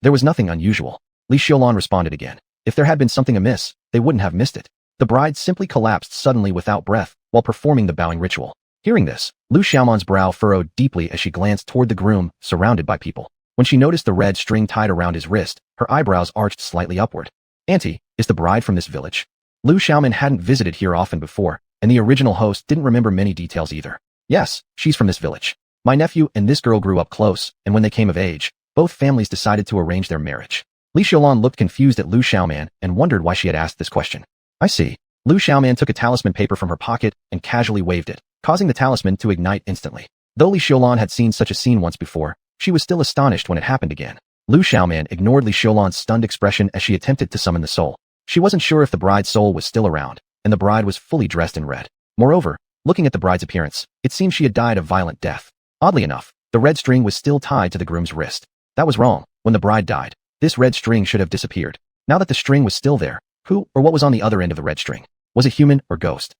A: There was nothing unusual. Li Xiulan responded again. If there had been something amiss, they wouldn't have missed it. The bride simply collapsed suddenly without breath while performing the bowing ritual. Hearing this, Lu Xiaoman's brow furrowed deeply as she glanced toward the groom, surrounded by people. When she noticed the red string tied around his wrist, her eyebrows arched slightly upward. Auntie, is the bride from this village? Lu Xiaoman hadn't visited here often before, and the original host didn't remember many details either. Yes, she's from this village. My nephew and this girl grew up close, and when they came of age, both families decided to arrange their marriage. Li Xiulan looked confused at Lu Xiaoman and wondered why she had asked this question. I see. Lu Xiaoman took a talisman paper from her pocket and casually waved it, causing the talisman to ignite instantly. Though Li Xiulan had seen such a scene once before, she was still astonished when it happened again. Lu Xiaoman ignored Li Xiulan's stunned expression as she attempted to summon the soul. She wasn't sure if the bride's soul was still around, and the bride was fully dressed in red. Moreover, looking at the bride's appearance, it seemed she had died a violent death. Oddly enough, the red string was still tied to the groom's wrist. That was wrong. When the bride died, this red string should have disappeared. Now that the string was still there, who or what was on the other end of the red string? Was it human or ghost?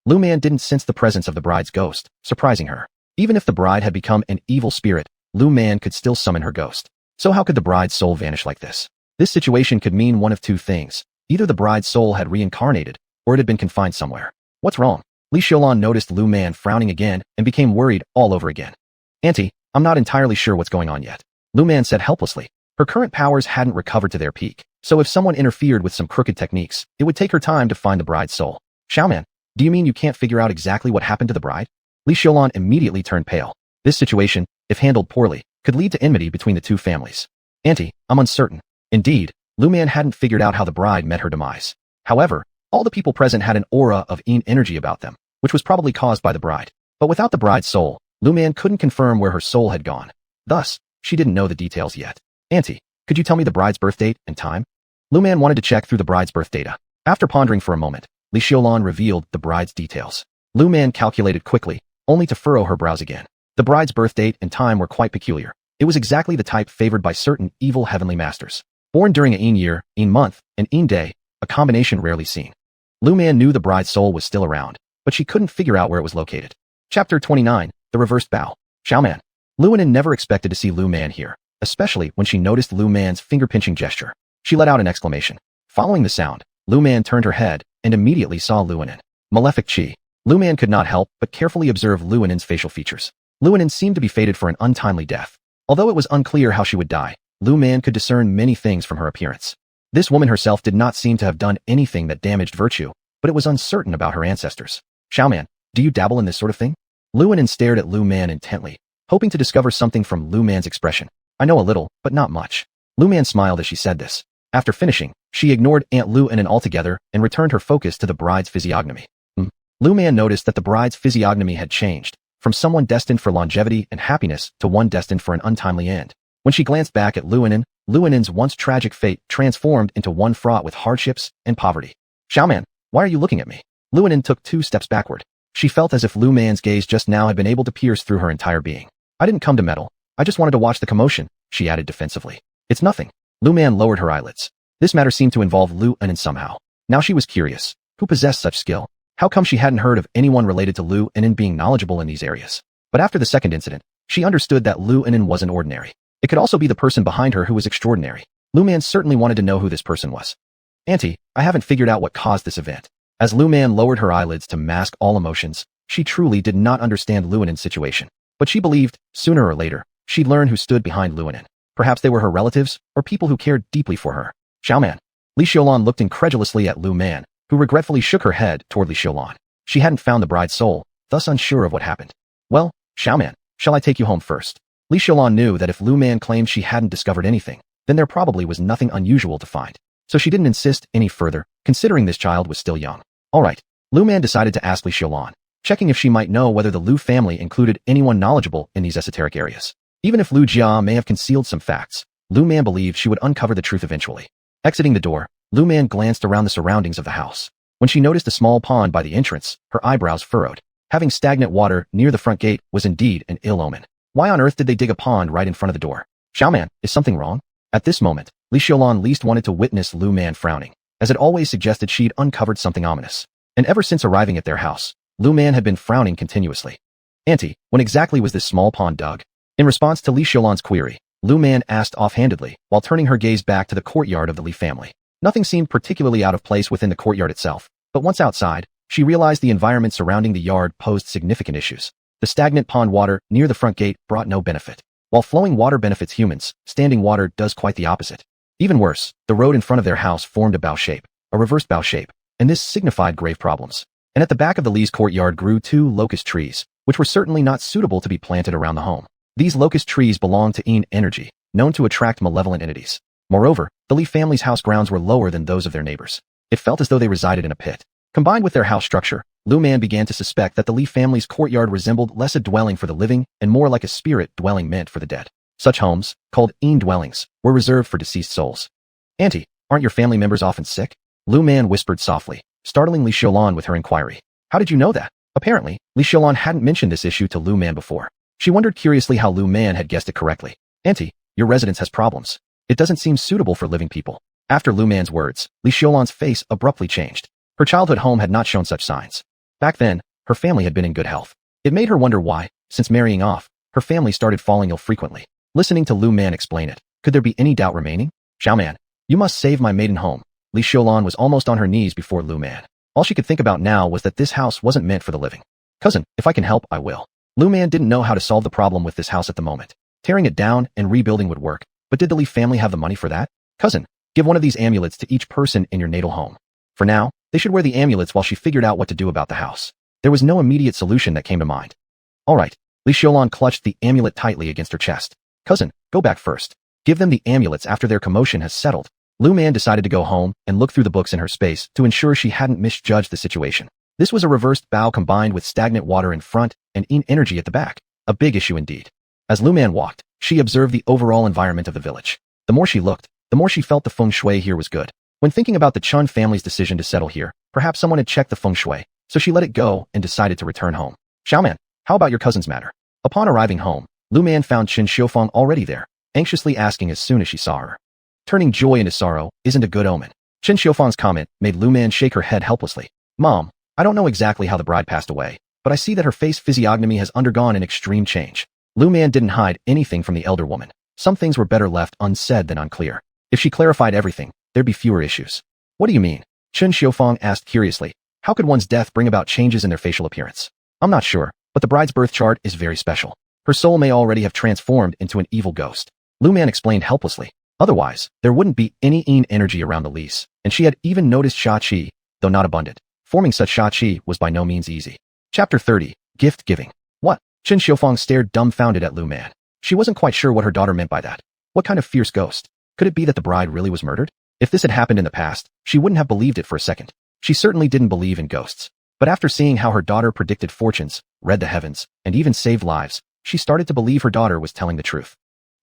A: Lu Man didn't sense the presence of the bride's ghost, surprising her. Even if the bride had become an evil spirit, Lu Man could still summon her ghost. So how could the bride's soul vanish like this? This situation could mean one of two things. Either the bride's soul had reincarnated, or it had been confined somewhere. What's wrong? Li Xiulan noticed Lu Man frowning again and became worried all over again. Auntie, I'm not entirely sure what's going on yet. Lu Man said helplessly. Her current powers hadn't recovered to their peak, so if someone interfered with some crooked techniques, it would take her time to find the bride's soul. Xiaoman, do you mean you can't figure out exactly what happened to the bride? Li Xiulan immediately turned pale. This situation, if handled poorly, could lead to enmity between the two families. Auntie, I'm uncertain. Indeed, Lu Man hadn't figured out how the bride met her demise. However, all the people present had an aura of Een energy about them, which was probably caused by the bride. But without the bride's soul, Lu Man couldn't confirm where her soul had gone. Thus, she didn't know the details yet. Auntie, could you tell me the bride's birth date and time? Lu Man wanted to check through the bride's birth data. After pondering for a moment, Li Xiaolan revealed the bride's details. Lu Man calculated quickly, only to furrow her brows again. The bride's birth date and time were quite peculiar. It was exactly the type favored by certain evil heavenly masters. Born during a Yin year, Yin month, and Yin day, a combination rarely seen. Lu Man knew the bride's soul was still around, but she couldn't figure out where it was located. Chapter 29, The Reversed Bow. Xiaoman. Luonan never expected to see Lu Man here, especially when she noticed Lu Man's finger-pinching gesture. She let out an exclamation. Following the sound, Lu Man turned her head and immediately saw Luonan. Malefic Qi. Lu Man could not help but carefully observe Luonan's facial features. Luonan seemed to be fated for an untimely death. Although it was unclear how she would die, Lu Man could discern many things from her appearance. This woman herself did not seem to have done anything that damaged virtue, but it was uncertain about her ancestors. Xiaoman, do you dabble in this sort of thing? Luonan stared at Lu Man intently, hoping to discover something from Lu Man's expression. I know a little, but not much. Lu Man smiled as she said this. After finishing, she ignored Aunt Luonan altogether and returned her focus to the bride's physiognomy. Lu Man noticed that the bride's physiognomy had changed, from someone destined for longevity and happiness to one destined for an untimely end. When she glanced back at Luonan, Luonan's once tragic fate transformed into one fraught with hardships and poverty. Xiaoman, why are you looking at me? Luonan took 2 steps backward. She felt as if Lu Man's gaze just now had been able to pierce through her entire being. I didn't come to meddle. I just wanted to watch the commotion, she added defensively. It's nothing. Lu Man lowered her eyelids. This matter seemed to involve Luonan somehow. Now she was curious. Who possessed such skill? How come she hadn't heard of anyone related to Luonan being knowledgeable in these areas? But after the second incident, she understood that Luonan wasn't ordinary. It could also be the person behind her who was extraordinary. Lu Man certainly wanted to know who this person was. Auntie, I haven't figured out what caused this event. As Lu Man lowered her eyelids to mask all emotions, she truly did not understand Luonan's situation. But she believed, sooner or later, she'd learn who stood behind Luonan. Perhaps they were her relatives, or people who cared deeply for her. Xiaoman. Li Xiaolan looked incredulously at Lu Man, who regretfully shook her head toward Li Xiaolan. She hadn't found the bride's soul, thus unsure of what happened. Well, Xiaoman, shall I take you home first? Li Xiaolan knew that if Lu Man claimed she hadn't discovered anything, then there probably was nothing unusual to find. So she didn't insist any further, considering this child was still young. Alright, Lu Man decided to ask Li Xiaolan, checking if she might know whether the Lu family included anyone knowledgeable in these esoteric areas. Even if Lu Jia may have concealed some facts, Lu Man believed she would uncover the truth eventually. Exiting the door, Lu Man glanced around the surroundings of the house. When she noticed a small pond by the entrance, her eyebrows furrowed. Having stagnant water near the front gate was indeed an ill omen. Why on earth did they dig a pond right in front of the door? Xiaoman, is something wrong? At this moment, Li Xiaolan least wanted to witness Lu Man frowning, as it always suggested she'd uncovered something ominous. And ever since arriving at their house, Lu Man had been frowning continuously. Auntie, when exactly was this small pond dug? In response to Li Xiaolan's query, Lu Man asked offhandedly, while turning her gaze back to the courtyard of the Li family. Nothing seemed particularly out of place within the courtyard itself, but once outside, she realized the environment surrounding the yard posed significant issues. The stagnant pond water near the front gate brought no benefit. While flowing water benefits humans, standing water does quite the opposite. Even worse, the road in front of their house formed a bow shape, a reversed bow shape, and this signified grave problems. And at the back of the Li's courtyard grew 2 locust trees, which were certainly not suitable to be planted around the home. These locust trees belonged to Yin energy, known to attract malevolent entities. Moreover, the Li family's house grounds were lower than those of their neighbors. It felt as though they resided in a pit. Combined with their house structure, Lu Man began to suspect that the Li family's courtyard resembled less a dwelling for the living and more like a spirit dwelling meant for the dead. Such homes, called Yin dwellings, were reserved for deceased souls. Auntie, aren't your family members often sick? Lu Man whispered softly, startling Li Xiaolan with her inquiry. How did you know that? Apparently, Li Xiaolan hadn't mentioned this issue to Lu Man before. She wondered curiously how Lu Man had guessed it correctly. Auntie, your residence has problems. It doesn't seem suitable for living people. After Lu Man's words, Li Xiaolan's face abruptly changed. Her childhood home had not shown such signs. Back then, her family had been in good health. It made her wonder why, since marrying off, her family started falling ill frequently. Listening to Lu Man explain it, could there be any doubt remaining? Xiaoman, you must save my maiden home. Li Xiaolan was almost on her knees before Lu Man. All she could think about now was that this house wasn't meant for the living. Cousin, if I can help, I will. Lu Man didn't know how to solve the problem with this house at the moment. Tearing it down and rebuilding would work, but did the Li family have the money for that? Cousin, give one of these amulets to each person in your natal home. For now, they should wear the amulets while she figured out what to do about the house. There was no immediate solution that came to mind. Alright, Li Xiaolan clutched the amulet tightly against her chest. Cousin, go back first. Give them the amulets after their commotion has settled. Lu Man decided to go home and look through the books in her space to ensure she hadn't misjudged the situation. This was a reversed bow combined with stagnant water in front and yin energy at the back. A big issue indeed. As Lu Man walked, she observed the overall environment of the village. The more she looked, the more she felt the feng shui here was good. When thinking about the Chun family's decision to settle here, perhaps someone had checked the feng shui, so she let it go and decided to return home. Xiaoman, how about your cousin's matter? Upon arriving home, Lu Man found Qin Xiufeng already there, anxiously asking as soon as she saw her. Turning joy into sorrow isn't a good omen. Qin Xiufeng's comment made Lu Man shake her head helplessly. Mom, I don't know exactly how the bride passed away, but I see that her face physiognomy has undergone an extreme change. Lu Man didn't hide anything from the elder woman. Some things were better left unsaid than unclear. If she clarified everything, there'd be fewer issues. What do you mean? Qin Xiufeng asked curiously. How could one's death bring about changes in their facial appearance? I'm not sure, but the bride's birth chart is very special. Her soul may already have transformed into an evil ghost. Lu Man explained helplessly. Otherwise, there wouldn't be any yin energy around the lease, and she had even noticed sha qi, though not abundant. Forming such sha qi was by no means easy. Chapter 30. Gift Giving. What? Qin Xiufeng stared dumbfounded at Lu Man. She wasn't quite sure what her daughter meant by that. What kind of fierce ghost? Could it be that the bride really was murdered? If this had happened in the past, she wouldn't have believed it for a second. She certainly didn't believe in ghosts. But after seeing how her daughter predicted fortunes, read the heavens, and even saved lives, she started to believe her daughter was telling the truth.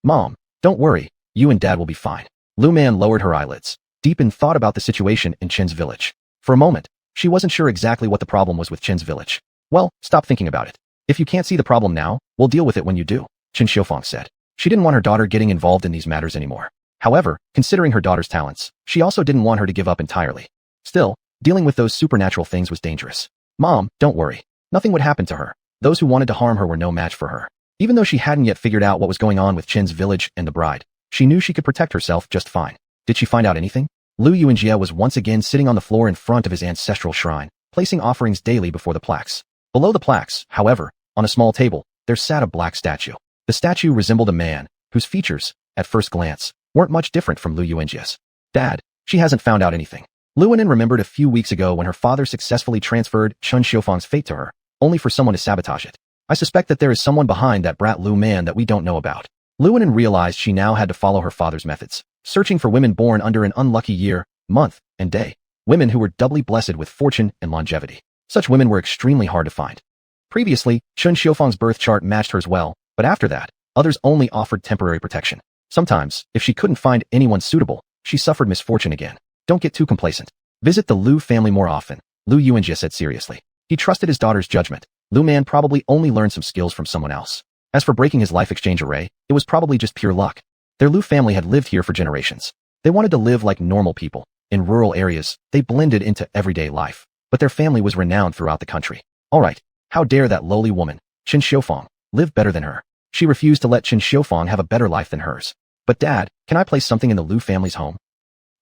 A: Mom, don't worry, you and Dad will be fine. Lu Man lowered her eyelids, deep in thought about the situation in Qin's village. For a moment, she wasn't sure exactly what the problem was with Qin's village. Well, stop thinking about it. If you can't see the problem now, we'll deal with it when you do, Qin Xiufeng said. She didn't want her daughter getting involved in these matters anymore. However, considering her daughter's talents, she also didn't want her to give up entirely. Still, dealing with those supernatural things was dangerous. Mom, don't worry. Nothing would happen to her. Those who wanted to harm her were no match for her. Even though she hadn't yet figured out what was going on with Qin's village and the bride, she knew she could protect herself just fine. Did she find out anything? Lu Yuanjie was once again sitting on the floor in front of his ancestral shrine, placing offerings daily before the plaques. Below the plaques, however, on a small table, there sat a black statue. The statue resembled a man, whose features, at first glance, weren't much different from Lu Yuanjie's. Dad, she hasn't found out anything. Lu Yuanjie remembered a few weeks ago when her father successfully transferred Qin Xiufeng's fate to her, only for someone to sabotage it. I suspect that there is someone behind that brat Lu Man that we don't know about. Lu Yuanjie realized she now had to follow her father's methods, searching for women born under an unlucky year, month, and day. Women who were doubly blessed with fortune and longevity. Such women were extremely hard to find. Previously, Qin Xiufeng's birth chart matched hers well, but after that, others only offered temporary protection. Sometimes, if she couldn't find anyone suitable, she suffered misfortune again. Don't get too complacent. Visit the Lu family more often, Lu Yuanjie said seriously. He trusted his daughter's judgment. Lu Man probably only learned some skills from someone else. As for breaking his life exchange array, it was probably just pure luck. Their Lu family had lived here for generations. They wanted to live like normal people. In rural areas, they blended into everyday life. But their family was renowned throughout the country. Alright, how dare that lowly woman, Qin Xiufeng, live better than her. She refused to let Qin Xiufeng have a better life than hers. But Dad, can I place something in the Lu family's home?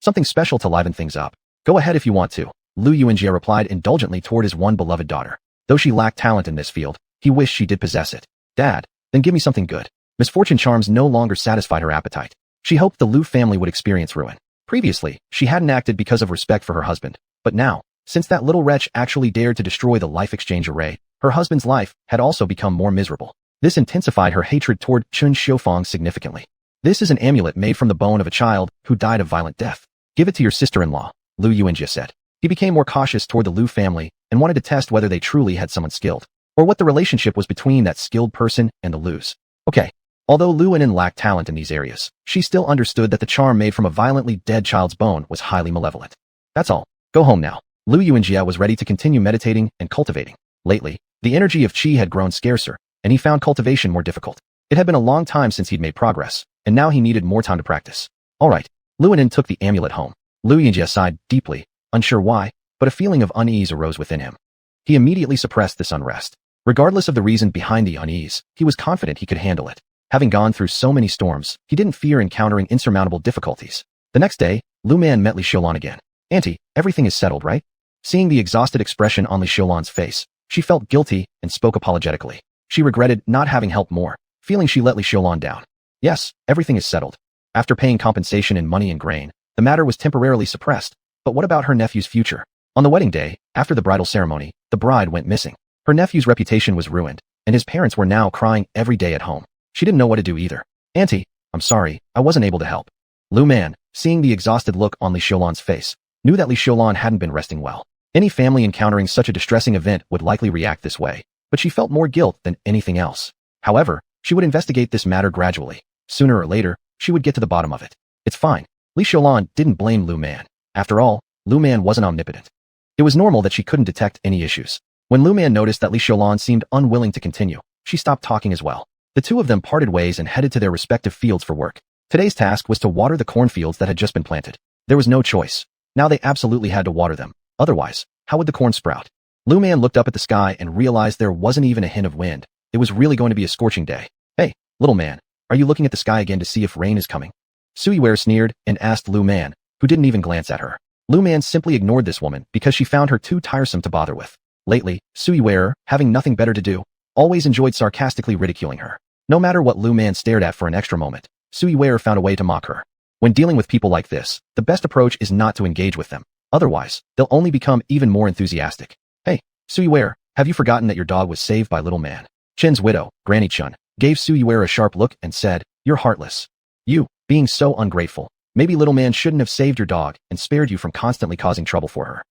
A: Something special to liven things up. Go ahead if you want to, Lu Yuanjie replied indulgently toward his one beloved daughter. Though she lacked talent in this field, he wished she did possess it. Dad, then give me something good. Misfortune charms no longer satisfied her appetite. She hoped the Lu family would experience ruin. Previously, she hadn't acted because of respect for her husband. But now, since that little wretch actually dared to destroy the life exchange array, her husband's life had also become more miserable. This intensified her hatred toward Qin Xiufeng significantly. This is an amulet made from the bone of a child who died of violent death. Give it to your sister-in-law, Lu Yuanjie said. He became more cautious toward the Lu family and wanted to test whether they truly had someone skilled, or what the relationship was between that skilled person and the Lus. Okay. Although Lu Yuanjie lacked talent in these areas, she still understood that the charm made from a violently dead child's bone was highly malevolent. That's all. Go home now. Lu Yuanjie was ready to continue meditating and cultivating. Lately, the energy of qi had grown scarcer, and he found cultivation more difficult. It had been a long time since he'd made progress, and now he needed more time to practice. Alright. Lu Yuanjie took the amulet home. Lu Yuanjie sighed deeply, unsure why, but a feeling of unease arose within him. He immediately suppressed this unrest. Regardless of the reason behind the unease, he was confident he could handle it. Having gone through so many storms, he didn't fear encountering insurmountable difficulties. The next day, Lu Man met Li Xiulan again. Auntie, everything is settled, right? Seeing the exhausted expression on Li Xiulan's face, she felt guilty and spoke apologetically. She regretted not having helped more, feeling she let Li Xiulan down. Yes, everything is settled. After paying compensation in money and grain, the matter was temporarily suppressed. But what about her nephew's future? On the wedding day, after the bridal ceremony, the bride went missing. Her nephew's reputation was ruined, and his parents were now crying every day at home. She didn't know what to do either. Auntie, I'm sorry, I wasn't able to help. Lu Man, seeing the exhausted look on Li Xiulan's face, knew that Li Xiulan hadn't been resting well. Any family encountering such a distressing event would likely react this way, but she felt more guilt than anything else. However, she would investigate this matter gradually. Sooner or later, she would get to the bottom of it. It's fine. Li Xiaolan didn't blame Lu Man. After all, Lu Man wasn't omnipotent. It was normal that she couldn't detect any issues. When Lu Man noticed that Li Xiaolan seemed unwilling to continue, she stopped talking as well. The two of them parted ways and headed to their respective fields for work. Today's task was to water the cornfields that had just been planted. There was no choice. Now they absolutely had to water them. Otherwise, how would the corn sprout? Lu Man looked up at the sky and realized there wasn't even a hint of wind. It was really going to be a scorching day. Hey, little man, are you looking at the sky again to see if rain is coming? Sui Ware sneered and asked Lu Man, who didn't even glance at her. Lu Man simply ignored this woman because she found her too tiresome to bother with. Lately, Sui Ware, having nothing better to do, always enjoyed sarcastically ridiculing her. No matter what Lu Man stared at for an extra moment, Sui Ware found a way to mock her. When dealing with people like this, the best approach is not to engage with them. Otherwise, they'll only become even more enthusiastic. Hey, Sui Ware, have you forgotten that your dog was saved by little man? Chen's widow, Granny Chun, gave Sui Ware a sharp look and said, "You're heartless. You, being so ungrateful. Maybe little man shouldn't have saved your dog and spared you from constantly causing trouble for her."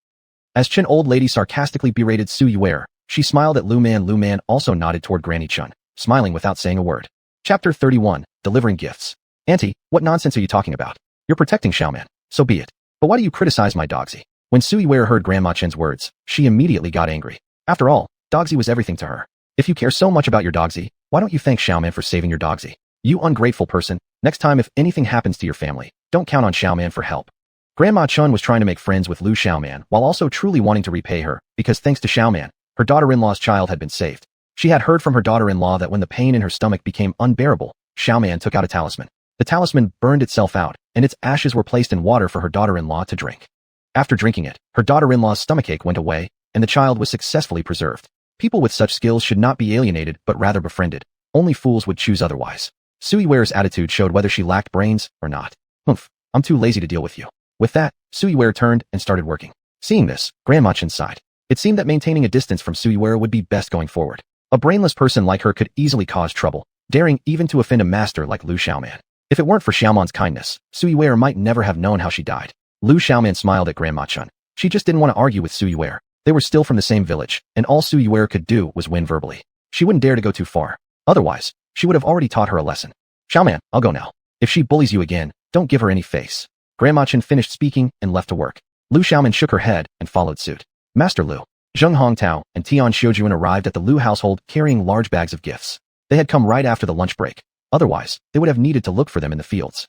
A: As Chen old lady sarcastically berated Sui Ware, she smiled at Lu Man. Lu Man also nodded toward Granny Chun, smiling without saying a word. Chapter 31, Delivering Gifts. Auntie, what nonsense are you talking about? You're protecting Xiaoman, so be it. But why do you criticize my Dogsy? When Sui Ware heard Grandma Chen's words, she immediately got angry. After all, Dogsy was everything to her. If you care so much about your Dogsy, why don't you thank Xiaoman for saving your Dogsy? You ungrateful person, next time if anything happens to your family, don't count on Xiaoman for help. Grandma Chun was trying to make friends with Lu Xiaoman while also truly wanting to repay her, because thanks to Xiaoman, her daughter-in-law's child had been saved. She had heard from her daughter-in-law that when the pain in her stomach became unbearable, Xiaoman took out a talisman. The talisman burned itself out, and its ashes were placed in water for her daughter-in-law to drink. After drinking it, her daughter-in-law's stomachache went away, and the child was successfully preserved. People with such skills should not be alienated but rather befriended. Only fools would choose otherwise. Sui Ware's attitude showed whether she lacked brains or not. Humph, I'm too lazy to deal with you. With that, Sui Ware turned and started working. Seeing this, Grandma Chen sighed. It seemed that maintaining a distance from Sui Ware would be best going forward. A brainless person like her could easily cause trouble, daring even to offend a master like Lu Xiaoman. If it weren't for Xiaoman's kindness, Sui Ware might never have known how she died. Lu Xiaoman smiled at Grandma Chun. She just didn't want to argue with Sui Ware. They were still from the same village, and all Sui Ware could do was win verbally. She wouldn't dare to go too far. Otherwise, she would have already taught her a lesson. Xiaoman, I'll go now. If she bullies you again, don't give her any face. Grandma Chen finished speaking and left to work. Lu Xiaoman shook her head and followed suit. Master Lu, Zheng Hongtao, and Tian Xiujuan arrived at the Lu household carrying large bags of gifts. They had come right after the lunch break. Otherwise, they would have needed to look for them in the fields.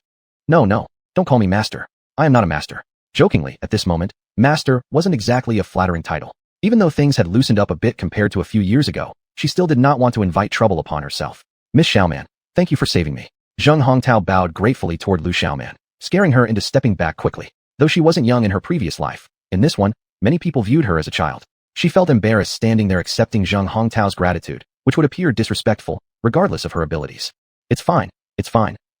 A: No, don't call me master. I am not a master. Jokingly, at this moment, master wasn't exactly a flattering title. Even though things had loosened up a bit compared to a few years ago, she still did not want to invite trouble upon herself. Miss Xiaoman, thank you for saving me. Zheng Hongtao bowed gratefully toward Lu Xiaoman, scaring her into stepping back quickly. Though she wasn't young in her previous life, in this one, many people viewed her as a child. She felt embarrassed standing there accepting Zheng Hongtao's gratitude, which would appear disrespectful, regardless of her abilities. It's fine.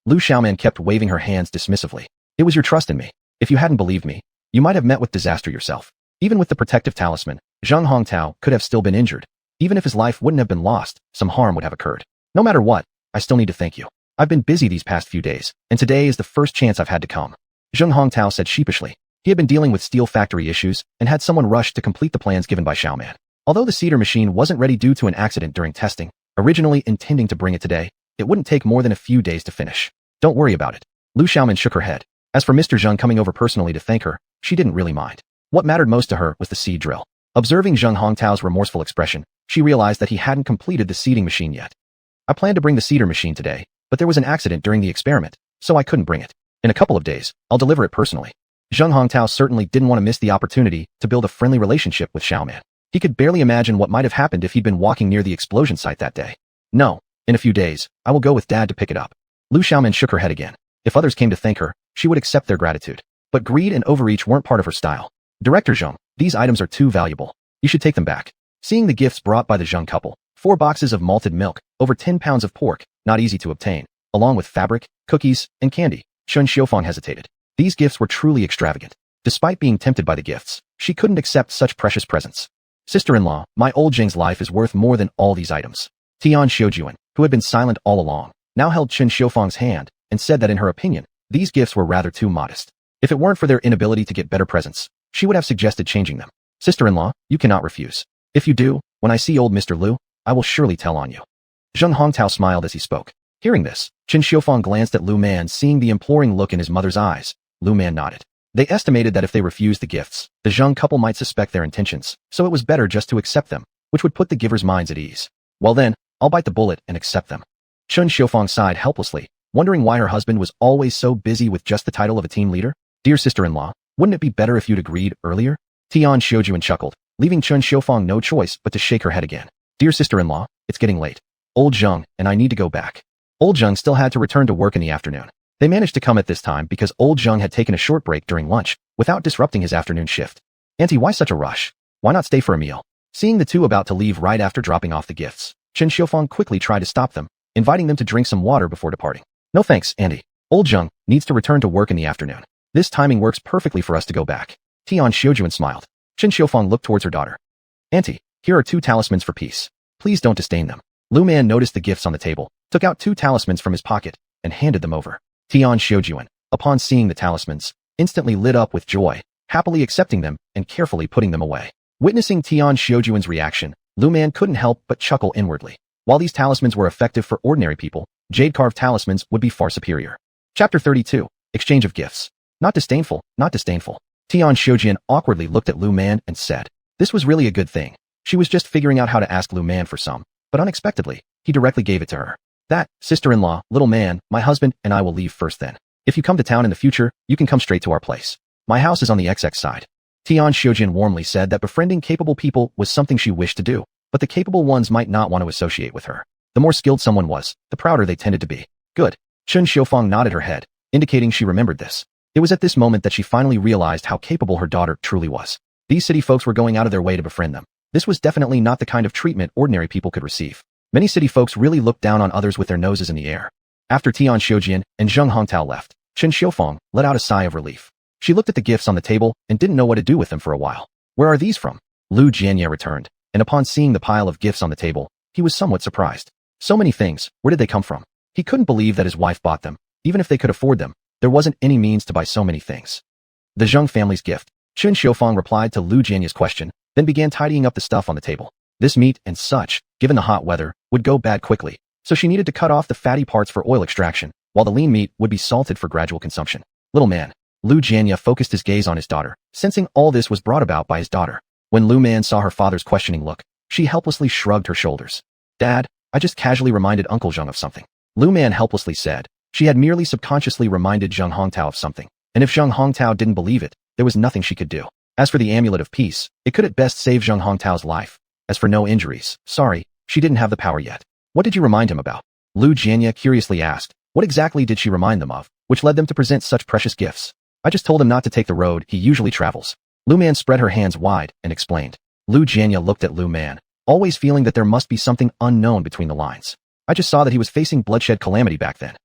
A: Lu Xiaoman kept waving her hands dismissively. It was your trust in me. If you hadn't believed me, you might have met with disaster yourself. Even with the protective talisman, Zheng Hongtao could have still been injured. Even if his life wouldn't have been lost, some harm would have occurred. No matter what, I still need to thank you. I've been busy these past few days, and today is the first chance I've had to come. Zheng Hongtao said sheepishly. He had been dealing with steel factory issues and had someone rush to complete the plans given by Xiaoman. Although the cedar machine wasn't ready due to an accident during testing, originally intending to bring it today, it wouldn't take more than a few days to finish. Don't worry about it. Lu Xiaoman shook her head. As for Mr. Zheng coming over personally to thank her, she didn't really mind. What mattered most to her was the seed drill. Observing Zheng Hongtao's remorseful expression, she realized that he hadn't completed the seeding machine yet. I planned to bring the cedar machine today, but there was an accident during the experiment, so I couldn't bring it. In a couple of days, I'll deliver it personally. Zheng Hongtao certainly didn't want to miss the opportunity to build a friendly relationship with Xiaoman. He could barely imagine what might have happened if he'd been walking near the explosion site that day. No, in a few days, I will go with Dad to pick it up. Lu Xiaoman shook her head again. If others came to thank her, she would accept their gratitude. But greed and overreach weren't part of her style. Director Zheng, these items are too valuable. You should take them back. Seeing the gifts brought by the Zheng couple, 4 boxes of malted milk, over 10 pounds of pork, not easy to obtain, along with fabric, cookies, and candy, Chen Xiufang hesitated. These gifts were truly extravagant. Despite being tempted by the gifts, she couldn't accept such precious presents. Sister-in-law, my old Zheng's life is worth more than all these items. Tian Xiujuan, who had been silent all along, now held Chen Xiufang's hand and said that in her opinion, these gifts were rather too modest. If it weren't for their inability to get better presents, she would have suggested changing them. Sister-in-law, you cannot refuse. If you do, when I see old Mr. Lu, I will surely tell on you. Zheng Hongtao smiled as he spoke. Hearing this, Qin Xiufang glanced at Lu Man, seeing the imploring look in his mother's eyes. Lu Man nodded. They estimated that if they refused the gifts, the Zheng couple might suspect their intentions, so it was better just to accept them, which would put the givers' minds at ease. Well then, I'll bite the bullet and accept them. Qin Xiufang sighed helplessly, wondering why her husband was always so busy with just the title of a team leader. Dear sister-in-law, wouldn't it be better if you'd agreed earlier? Tian Xiujuan chuckled, leaving Qin Xiufang no choice but to shake her head again. Dear sister-in-law, it's getting late. Old Zheng and I need to go back. Old Zheng still had to return to work in the afternoon. They managed to come at this time because Old Zheng had taken a short break during lunch, without disrupting his afternoon shift. Auntie, why such a rush? Why not stay for a meal? Seeing the two about to leave right after dropping off the gifts, Qin Xiufang quickly tried to stop them, inviting them to drink some water before departing. No thanks, Auntie. Old Zheng needs to return to work in the afternoon. This timing works perfectly for us to go back. Tian Xiujuan smiled. Qin Xiufang looked towards her daughter. Auntie, here are 2 talismans for peace. Please don't disdain them. Lu Man noticed the gifts on the table, took out 2 talismans from his pocket, and handed them over. Tian Xiujuan, upon seeing the talismans, instantly lit up with joy, happily accepting them and carefully putting them away. Witnessing Tian Xiujuan's reaction, Lu Man couldn't help but chuckle inwardly. While these talismans were effective for ordinary people, jade-carved talismans would be far superior. Chapter 32. Exchange of Gifts. Not disdainful, not disdainful. Tian Xiujuan awkwardly looked at Lu Man and said, this was really a good thing. She was just figuring out how to ask Lu Man for some, but unexpectedly, he directly gave it to her. That, sister-in-law, little man, my husband and I will leave first then. If you come to town in the future, you can come straight to our place. My house is on the XX side. Tian Xiujuan warmly said that befriending capable people was something she wished to do, but the capable ones might not want to associate with her. The more skilled someone was, the prouder they tended to be. Good. Qin Xiufang nodded her head, indicating she remembered this. It was at this moment that she finally realized how capable her daughter truly was. These city folks were going out of their way to befriend them. This was definitely not the kind of treatment ordinary people could receive. Many city folks really looked down on others with their noses in the air. After Tian Xiujuan and Zheng Hongtao left, Qin Xiufang let out a sigh of relief. She looked at the gifts on the table and didn't know what to do with them for a while. Where are these from? Lu Jianye returned, and upon seeing the pile of gifts on the table, he was somewhat surprised. So many things, where did they come from? He couldn't believe that his wife bought them. Even if they could afford them, there wasn't any means to buy so many things. The Zheng family's gift. Qin Xiufang replied to Lu Jianye's question, then began tidying up the stuff on the table. This meat and such, given the hot weather, would go bad quickly, so she needed to cut off the fatty parts for oil extraction, while the lean meat would be salted for gradual consumption. Little man. Lu Jianye focused his gaze on his daughter, sensing all this was brought about by his daughter. When Lu Man saw her father's questioning look, she helplessly shrugged her shoulders. Dad, I just casually reminded Uncle Zheng of something. Lu Man helplessly said. She had merely subconsciously reminded Zheng Hongtao of something, and if Zheng Hongtao didn't believe it, there was nothing she could do. As for the amulet of peace, it could at best save Zheng Hongtao's life. As for no injuries, sorry, she didn't have the power yet. What did you remind him about? Lu Jianye curiously asked. What exactly did she remind them of, which led them to present such precious gifts? I just told him not to take the road he usually travels. Lu Man spread her hands wide and explained. Lu Jianye looked at Lu Man, always feeling that there must be something unknown between the lines. I just saw that he was facing bloodshed calamity back then.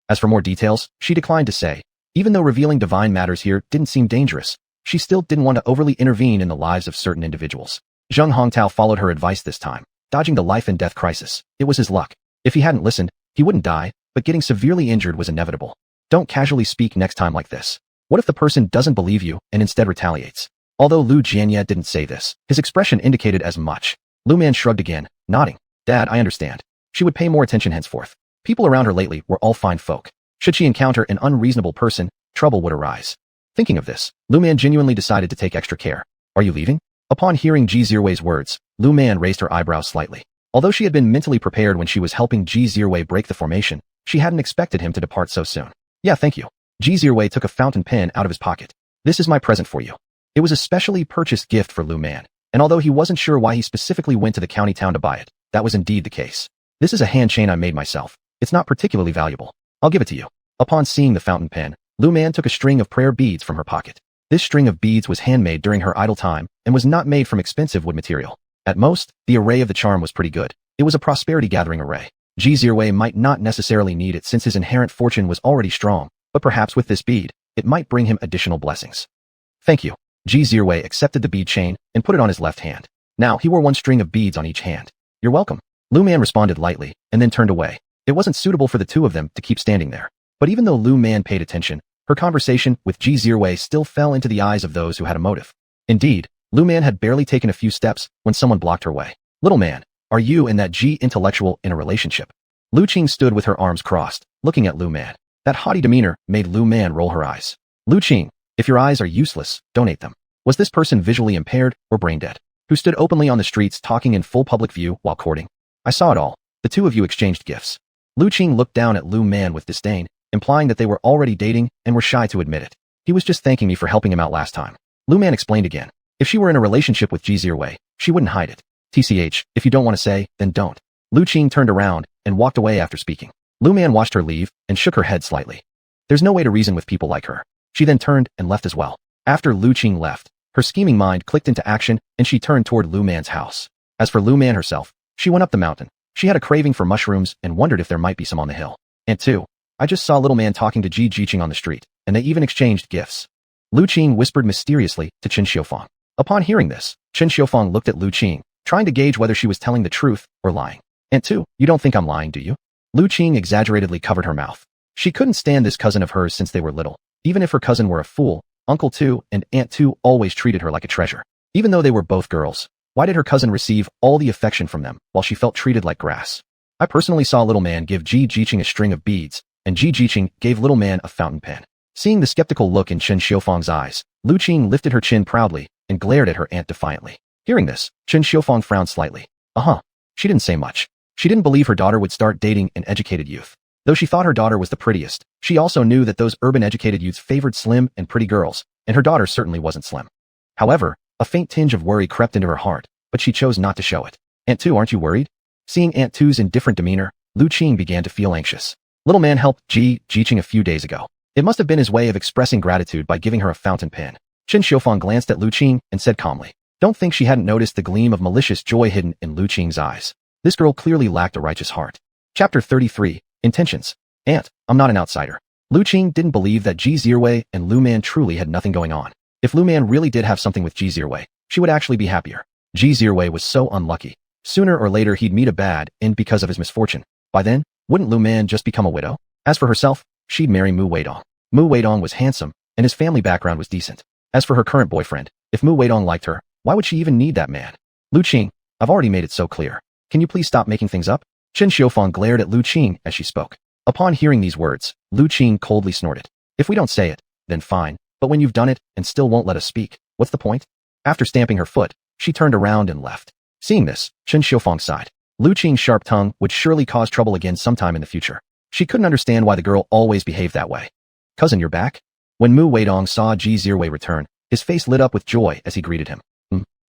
A: As for more details, she declined to say. Even though revealing divine matters here didn't seem dangerous, she still didn't want to overly intervene in the lives of certain individuals. Zheng Hongtao followed her advice this time, dodging the life and death crisis. It was his luck. If he hadn't listened, he wouldn't die, but getting severely injured was inevitable. Don't casually speak next time like this. What if the person doesn't believe you and instead retaliates? Although Lu Jianye didn't say this, his expression indicated as much. Lu Man shrugged again, nodding. Dad, I understand. She would pay more attention henceforth. People around her lately were all fine folk. Should she encounter an unreasonable person, trouble would arise. Thinking of this, Lu Man genuinely decided to take extra care. Are you leaving? Upon hearing Ji Zirwei's words, Lu Man raised her eyebrows slightly. Although she had been mentally prepared when she was helping Ji Zirwei break the formation, she hadn't expected him to depart so soon. Yeah, thank you. Ji Zirwei took a fountain pen out of his pocket. This is my present for you. It was a specially purchased gift for Lu Man, and although he wasn't sure why he specifically went to the county town to buy it, that was indeed the case. This is a hand chain I made myself. It's not particularly valuable. I'll give it to you. Upon seeing the fountain pen, Lu Man took a string of prayer beads from her pocket. This string of beads was handmade during her idle time and was not made from expensive wood material. At most, the array of the charm was pretty good. It was a prosperity-gathering array. Ji Zirwei might not necessarily need it since his inherent fortune was already strong, but perhaps with this bead, it might bring him additional blessings. Thank you. Ji Zirwei accepted the bead chain and put it on his left hand. Now he wore one string of beads on each hand. You're welcome. Lu Man responded lightly and then turned away. It wasn't suitable for the two of them to keep standing there. But even though Lu Man paid attention, her conversation with Ji Zirwei still fell into the eyes of those who had a motive. Indeed, Lu Man had barely taken a few steps when someone blocked her way. Little man, are you and that G intellectual in a relationship? Lu Qing stood with her arms crossed, looking at Lu Man. That haughty demeanor made Lu Man roll her eyes. Lu Qing, if your eyes are useless, donate them. Was this person visually impaired or brain dead? Who stood openly on the streets talking in full public view while courting? I saw it all. The two of you exchanged gifts. Lu Qing looked down at Lu Man with disdain, implying that they were already dating and were shy to admit it. He was just thanking me for helping him out last time. Lu Man explained again. If she were in a relationship with Ji Zirwei, she wouldn't hide it. TCH, if you don't want to say, then don't. Lu Qing turned around and walked away after speaking. Lu Man watched her leave and shook her head slightly. There's no way to reason with people like her. She then turned and left as well. After Lu Qing left, her scheming mind clicked into action and she turned toward Lu Man's house. As for Lu Man herself, she went up the mountain. She had a craving for mushrooms and wondered if there might be some on the hill. And 2. I just saw Little Man talking to Ji Jiqing on the street, and they even exchanged gifts. Lu Qing whispered mysteriously to Chen Xiufang. Upon hearing this, Chen Xiufang looked at Lu Qing, trying to gauge whether she was telling the truth or lying. And 2. You don't think I'm lying, do you? Lu Qing exaggeratedly covered her mouth. She couldn't stand this cousin of hers since they were little. Even if her cousin were a fool, Uncle 2 and Aunt 2 always treated her like a treasure. Even though they were both girls, why did her cousin receive all the affection from them while she felt treated like grass? I personally saw Little Man give Ji Jiqing a string of beads, and Ji Jiqing gave Little Man a fountain pen. Seeing the skeptical look in Chen Xiufang's eyes, Lu Qing lifted her chin proudly and glared at her aunt defiantly. Hearing this, Chen Xiufang frowned slightly. She didn't say much. She didn't believe her daughter would start dating an educated youth. Though she thought her daughter was the prettiest, she also knew that those urban educated youths favored slim and pretty girls, and her daughter certainly wasn't slim. However, a faint tinge of worry crept into her heart, but she chose not to show it. Aunt 2, aren't you worried? Seeing Aunt 2's indifferent demeanor, Lu Qing began to feel anxious. Little Man helped Ji Jiqing a few days ago. It must have been his way of expressing gratitude by giving her a fountain pen. Chen Xiufang glanced at Lu Qing and said calmly. Don't think she hadn't noticed the gleam of malicious joy hidden in Lu Qing's eyes. This girl clearly lacked a righteous heart. Chapter 33, Intentions. Aunt, I'm not an outsider. Lu Qing didn't believe that Ji Zirwei and Lu Man truly had nothing going on. If Lu Man really did have something with Ji Zirwei, she would actually be happier. Ji Zirwei was so unlucky. Sooner or later he'd meet a bad end because of his misfortune. By then, wouldn't Lu Man just become a widow? As for herself, she'd marry Mu Weidong. Mu Weidong was handsome, and his family background was decent. As for her current boyfriend, if Mu Weidong liked her, why would she even need that man? Lu Qing, I've already made it so clear. Can you please stop making things up? Chen Xiufang glared at Lu Qing as she spoke. Upon hearing these words, Lu Qing coldly snorted. If we don't say it, then fine, but when you've done it and still won't let us speak, what's the point? After stamping her foot, she turned around and left. Seeing this, Chen Xiufang sighed. Lu Qing's sharp tongue would surely cause trouble again sometime in the future. She couldn't understand why the girl always behaved that way. Cousin, you're back? When Mu Weidong saw Ji Zirwei return, his face lit up with joy as he greeted him.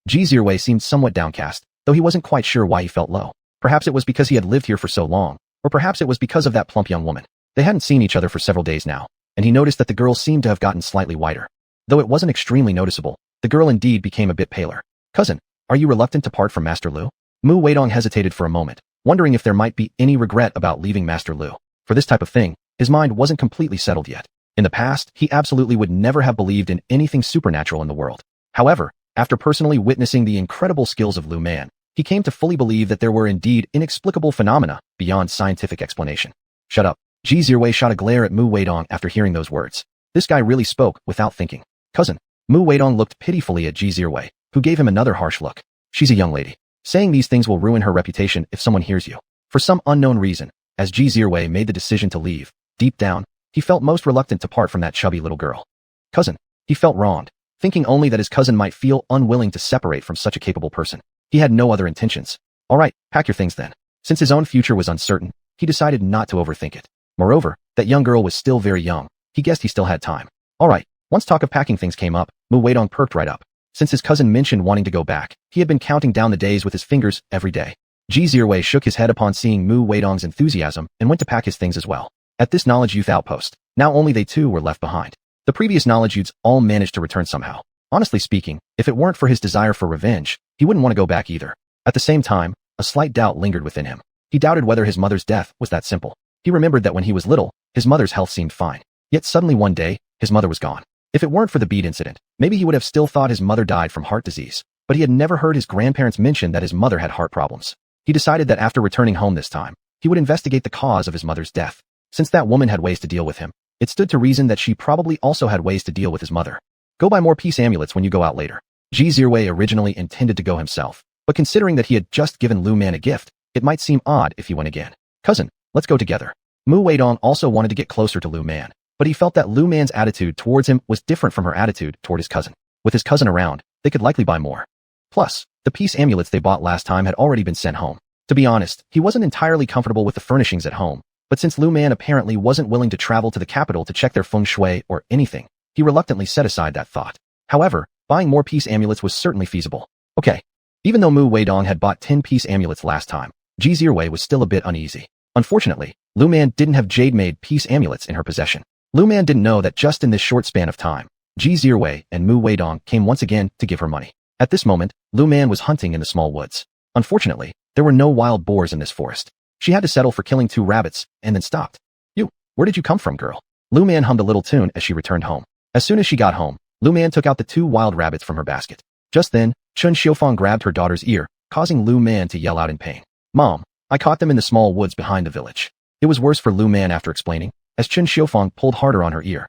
A: Ji Zirwei seemed somewhat downcast, though he wasn't quite sure why he felt low. Perhaps it was because he had lived here for so long, or perhaps it was because of that plump young woman. They hadn't seen each other for several days now, and he noticed that the girl seemed to have gotten slightly whiter. Though it wasn't extremely noticeable, the girl indeed became a bit paler. Cousin, are you reluctant to part from Master Lu? Mu Weidong hesitated for a moment, wondering if there might be any regret about leaving Master Lu. For this type of thing, his mind wasn't completely settled yet. In the past, he absolutely would never have believed in anything supernatural in the world. However, after personally witnessing the incredible skills of Lu Man, he came to fully believe that there were indeed inexplicable phenomena beyond scientific explanation. Shut up. Ji Zirwei shot a glare at Mu Weidong after hearing those words. This guy really spoke without thinking. Cousin. Mu Weidong looked pitifully at Ji Zirwei, who gave him another harsh look. She's a young lady. Saying these things will ruin her reputation if someone hears you. For some unknown reason, as Ji Zirwei made the decision to leave, deep down, he felt most reluctant to part from that chubby little girl. Cousin. He felt wronged, thinking only that his cousin might feel unwilling to separate from such a capable person. He had no other intentions. All right, pack your things then. Since his own future was uncertain, he decided not to overthink it. Moreover, that young girl was still very young. He guessed he still had time. All right, once talk of packing things came up, Mu Weidong perked right up. Since his cousin mentioned wanting to go back, he had been counting down the days with his fingers every day. Ji Zirwei shook his head upon seeing Mu Weidong's enthusiasm and went to pack his things as well. At this knowledge youth outpost, now only they two were left behind. The previous knowledge youths all managed to return somehow. Honestly speaking, if it weren't for his desire for revenge, he wouldn't want to go back either. At the same time, a slight doubt lingered within him. He doubted whether his mother's death was that simple. He remembered that when he was little, his mother's health seemed fine. Yet suddenly one day, his mother was gone. If it weren't for the bead incident, maybe he would have still thought his mother died from heart disease. But he had never heard his grandparents mention that his mother had heart problems. He decided that after returning home this time, he would investigate the cause of his mother's death. Since that woman had ways to deal with him, it stood to reason that she probably also had ways to deal with his mother. Go buy more peace amulets when you go out later. Ji Zirwei originally intended to go himself, but considering that he had just given Lu Man a gift, it might seem odd if he went again. Cousin, let's go together. Mu Weidong also wanted to get closer to Lu Man, but he felt that Lu Man's attitude towards him was different from her attitude toward his cousin. With his cousin around, they could likely buy more. Plus, the peace amulets they bought last time had already been sent home. To be honest, he wasn't entirely comfortable with the furnishings at home, but since Lu Man apparently wasn't willing to travel to the capital to check their feng shui or anything, he reluctantly set aside that thought. However, buying more peace amulets was certainly feasible. Okay. Even though Mu Weidong had bought 10 peace amulets last time, Ji Zirwei was still a bit uneasy. Unfortunately, Lu Man didn't have jade-made peace amulets in her possession. Lu Man didn't know that just in this short span of time, Ji Zirwei and Mu Weidong came once again to give her money. At this moment, Lu Man was hunting in the small woods. Unfortunately, there were no wild boars in this forest. She had to settle for killing 2 rabbits, and then stopped. You, where did you come from, girl? Lu Man hummed a little tune as she returned home. As soon as she got home, Lu Man took out the 2 wild rabbits from her basket. Just then, Chun Xiufang grabbed her daughter's ear, causing Lu Man to yell out in pain. Mom, I caught them in the small woods behind the village. It was worse for Lu Man after explaining, as Chun Xiufang pulled harder on her ear.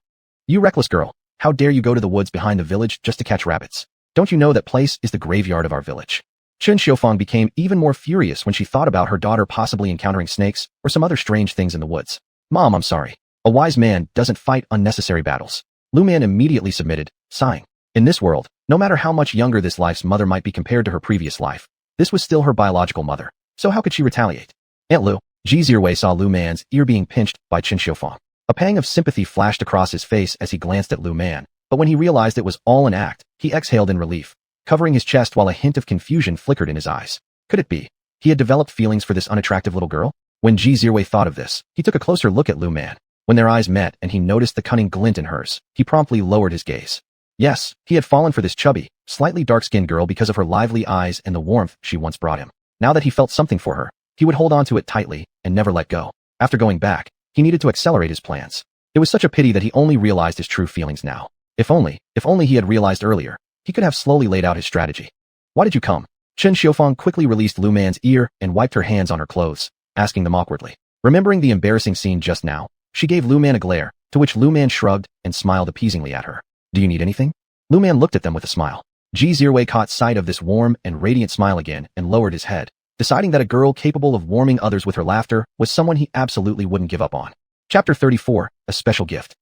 A: You reckless girl, how dare you go to the woods behind the village just to catch rabbits? Don't you know that place is the graveyard of our village? Chun Xiufang became even more furious when she thought about her daughter possibly encountering snakes or some other strange things in the woods. Mom, I'm sorry. A wise man doesn't fight unnecessary battles. Lu Man immediately submitted, sighing. In this world, no matter how much younger this life's mother might be compared to her previous life, this was still her biological mother, so how could she retaliate? Aunt Lu, Ji Zirwei saw Lu Man's ear being pinched by Chun Xiufang. A pang of sympathy flashed across his face as he glanced at Lu Man, but when he realized it was all an act, he exhaled in relief, covering his chest while a hint of confusion flickered in his eyes. Could it be he had developed feelings for this unattractive little girl? When Ji Zirwei thought of this, he took a closer look at Lu Man. When their eyes met and he noticed the cunning glint in hers, he promptly lowered his gaze. Yes, he had fallen for this chubby, slightly dark-skinned girl because of her lively eyes and the warmth she once brought him. Now that he felt something for her, he would hold on to it tightly and never let go. After going back, he needed to accelerate his plans. It was such a pity that he only realized his true feelings now. If only he had realized earlier, he could have slowly laid out his strategy. Why did you come? Chun Xiufang quickly released Lu Man's ear and wiped her hands on her clothes, asking them awkwardly. Remembering the embarrassing scene just now, she gave Lu Man a glare, to which Lu Man shrugged and smiled appeasingly at her. Do you need anything? Lu Man looked at them with a smile. Ji Zirwei caught sight of this warm and radiant smile again and lowered his head, deciding that a girl capable of warming others with her laughter was someone he absolutely wouldn't give up on. Chapter 34, A Special Gift.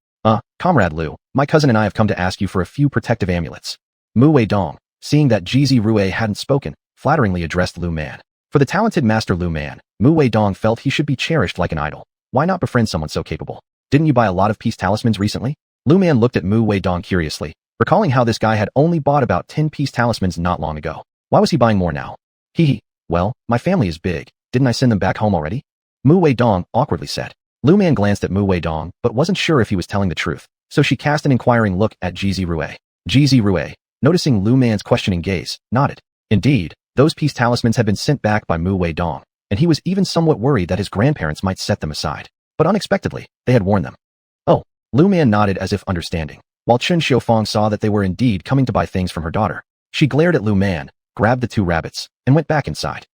A: Comrade Lu, my cousin and I have come to ask you for a few protective amulets. Mu Weidong, seeing that Ji Zirwei hadn't spoken, flatteringly addressed Lu Man. For the talented master Lu Man, Mu Weidong felt he should be cherished like an idol. Why not befriend someone so capable? Didn't you buy a lot of peace talismans recently? Lu Man looked at Mu Weidong curiously, recalling how this guy had only bought about 10 peace talismans not long ago. Why was he buying more now? Well, my family is big. Didn't I send them back home already? Mu Weidong awkwardly said. Lu Man glanced at Mu Weidong, but wasn't sure if he was telling the truth, so she cast an inquiring look at Ji Zirwei. Ji Zirwei, noticing Lu Man's questioning gaze, nodded. Indeed, those peace talismans had been sent back by Mu Weidong, and he was even somewhat worried that his grandparents might set them aside. But unexpectedly, they had worn them. Oh, Lu Man nodded as if understanding, while Chun Xiufang saw that they were indeed coming to buy things from her daughter. She glared at Lu Man, grabbed the 2 rabbits, and went back inside.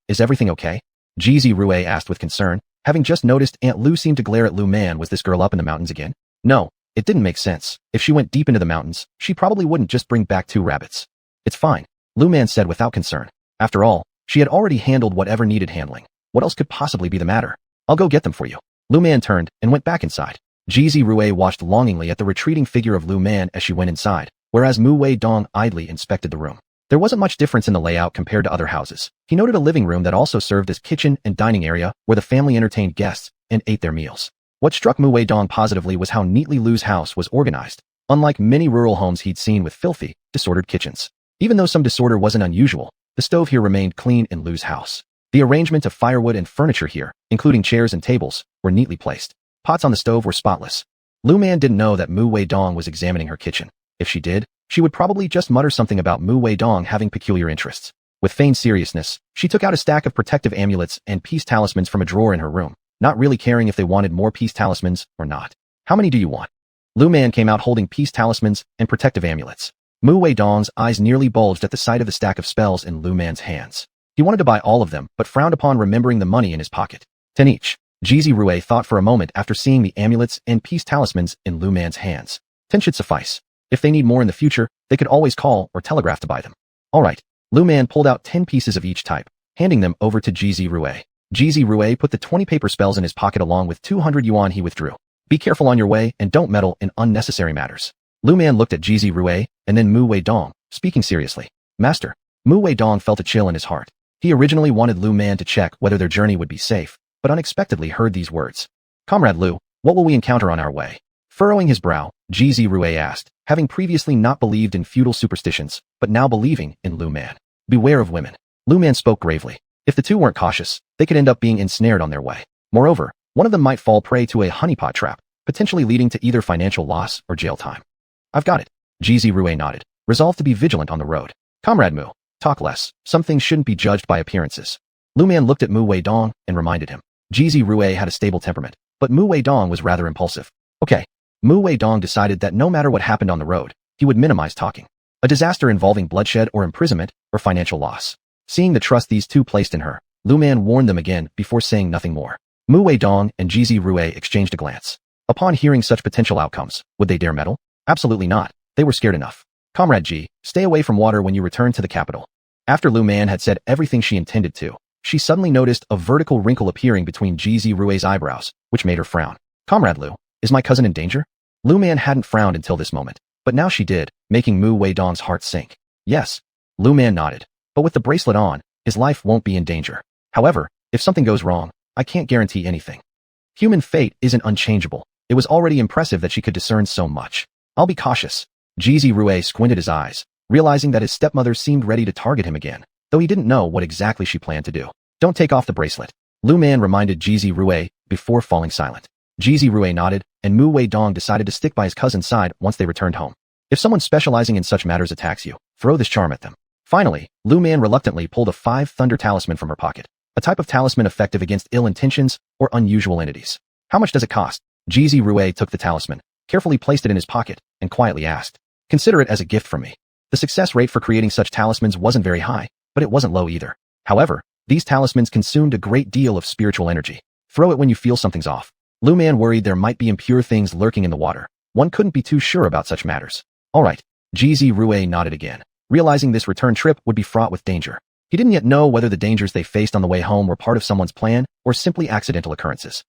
A: Is everything okay? Ji Zirwei asked with concern, having just noticed Aunt Lu seemed to glare at Lu Man. Was this girl up in the mountains again? No, it didn't make sense. If she went deep into the mountains, she probably wouldn't just bring back 2 rabbits. It's fine, Lu Man said without concern. After all, she had already handled whatever needed handling. What else could possibly be the matter? I'll go get them for you. Lu Man turned and went back inside. Ji Zirwei watched longingly at the retreating figure of Lu Man as she went inside, whereas Mu Weidong idly inspected the room. There wasn't much difference in the layout compared to other houses. He noted a living room that also served as kitchen and dining area where the family entertained guests and ate their meals. What struck Mu Weidong positively was how neatly Lu's house was organized, unlike many rural homes he'd seen with filthy, disordered kitchens. Even though some disorder wasn't unusual, the stove here remained clean in Lu's house. The arrangement of firewood and furniture here, including chairs and tables, were neatly placed. Pots on the stove were spotless. Lu Man didn't know that Mu Weidong was examining her kitchen. If she did, she would probably just mutter something about Mu Weidong having peculiar interests. With feigned seriousness, she took out a stack of protective amulets and peace talismans from a drawer in her room, not really caring if they wanted more peace talismans or not. How many do you want? Lu Man came out holding peace talismans and protective amulets. Mu Weidong's eyes nearly bulged at the sight of the stack of spells in Lu Man's hands. He wanted to buy all of them, but frowned upon remembering the money in his pocket. 10 each. Ji Zirwei thought for a moment after seeing the amulets and peace talismans in Lu Man's hands. 10 should suffice. If they need more in the future, they could always call or telegraph to buy them. Alright. Lu Man pulled out 10 pieces of each type, handing them over to Xia Rui. Xia Rui put the 20 paper spells in his pocket along with 200 yuan he withdrew. Be careful on your way and don't meddle in unnecessary matters. Lu Man looked at Xia Rui and then Mu Wei Dong, speaking seriously. Master. Mu Wei Dong felt a chill in his heart. He originally wanted Lu Man to check whether their journey would be safe, but unexpectedly heard these words. Comrade Lu, what will we encounter on our way? Furrowing his brow, Xia Rui asked, having previously not believed in feudal superstitions, but now believing in Lu Man. Beware of women. Lu Man spoke gravely. If the two weren't cautious, they could end up being ensnared on their way. Moreover, one of them might fall prey to a honeypot trap, potentially leading to either financial loss or jail time. I've got it. Xia Rui nodded, resolved to be vigilant on the road. Comrade Mu, talk less. Some things shouldn't be judged by appearances. Lu Man looked at Mu Wei Dong and reminded him. Xia Rui had a stable temperament, but Mu Wei Dong was rather impulsive. Okay. Mu Wei Dong decided that no matter what happened on the road, he would minimize talking. A disaster involving bloodshed or imprisonment or financial loss. Seeing the trust these two placed in her, Lu Man warned them again before saying nothing more. Mu Wei Dong and Xia Rui exchanged a glance. Upon hearing such potential outcomes, would they dare meddle? Absolutely not. They were scared enough. Comrade G, stay away from water when you return to the capital. After Lu Man had said everything she intended to, she suddenly noticed a vertical wrinkle appearing between Xia Rui's eyebrows, which made her frown. Comrade Lu, is my cousin in danger? Lu Man hadn't frowned until this moment, but now she did, making Mu Wei Dong's heart sink. Yes. Lu Man nodded. But with the bracelet on, his life won't be in danger. However, if something goes wrong, I can't guarantee anything. Human fate isn't unchangeable. It was already impressive that she could discern so much. I'll be cautious. Xia Rui squinted his eyes, realizing that his stepmother seemed ready to target him again, though he didn't know what exactly she planned to do. Don't take off the bracelet. Lu Man reminded Xia Rui before falling silent. Xia Rui nodded, and Mu Wei Dong decided to stick by his cousin's side once they returned home. If someone specializing in such matters attacks you, throw this charm at them. Finally, Lu Man reluctantly pulled a 5 thunder talisman from her pocket, a type of talisman effective against ill intentions or unusual entities. How much does it cost? Xia Rui took the talisman, carefully placed it in his pocket, and quietly asked. Consider it as a gift from me. The success rate for creating such talismans wasn't very high, but it wasn't low either. However, these talismans consumed a great deal of spiritual energy. Throw it when you feel something's off. Lu Man worried there might be impure things lurking in the water. One couldn't be too sure about such matters. Alright. Xia Rui nodded again, realizing this return trip would be fraught with danger. He didn't yet know whether the dangers they faced on the way home were part of someone's plan or simply accidental occurrences.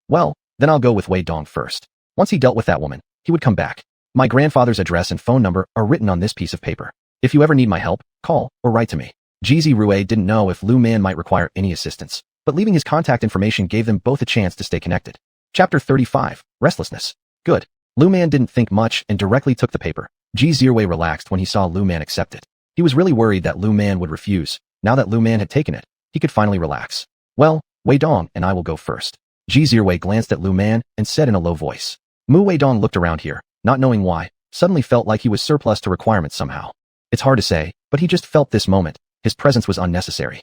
A: Well, then I'll go with Wei Dong first. Once he dealt with that woman, he would come back. My grandfather's address and phone number are written on this piece of paper. If you ever need my help, call or write to me. Xia Rui didn't know if Lu Man might require any assistance, but leaving his contact information gave them both a chance to stay connected. Chapter 35, Restlessness. Good. Lu Man didn't think much and directly took the paper. Xia Rui relaxed when he saw Lu Man accept it. He was really worried that Lu Man would refuse. Now that Lu Man had taken it, he could finally relax. Well, Wei Dong and I will go first. Xia Rui glanced at Lu Man and said in a low voice. Mu Wei Dong looked around here, not knowing why, suddenly felt like he was surplus to requirements somehow. It's hard to say, but he just felt this moment. His presence was unnecessary.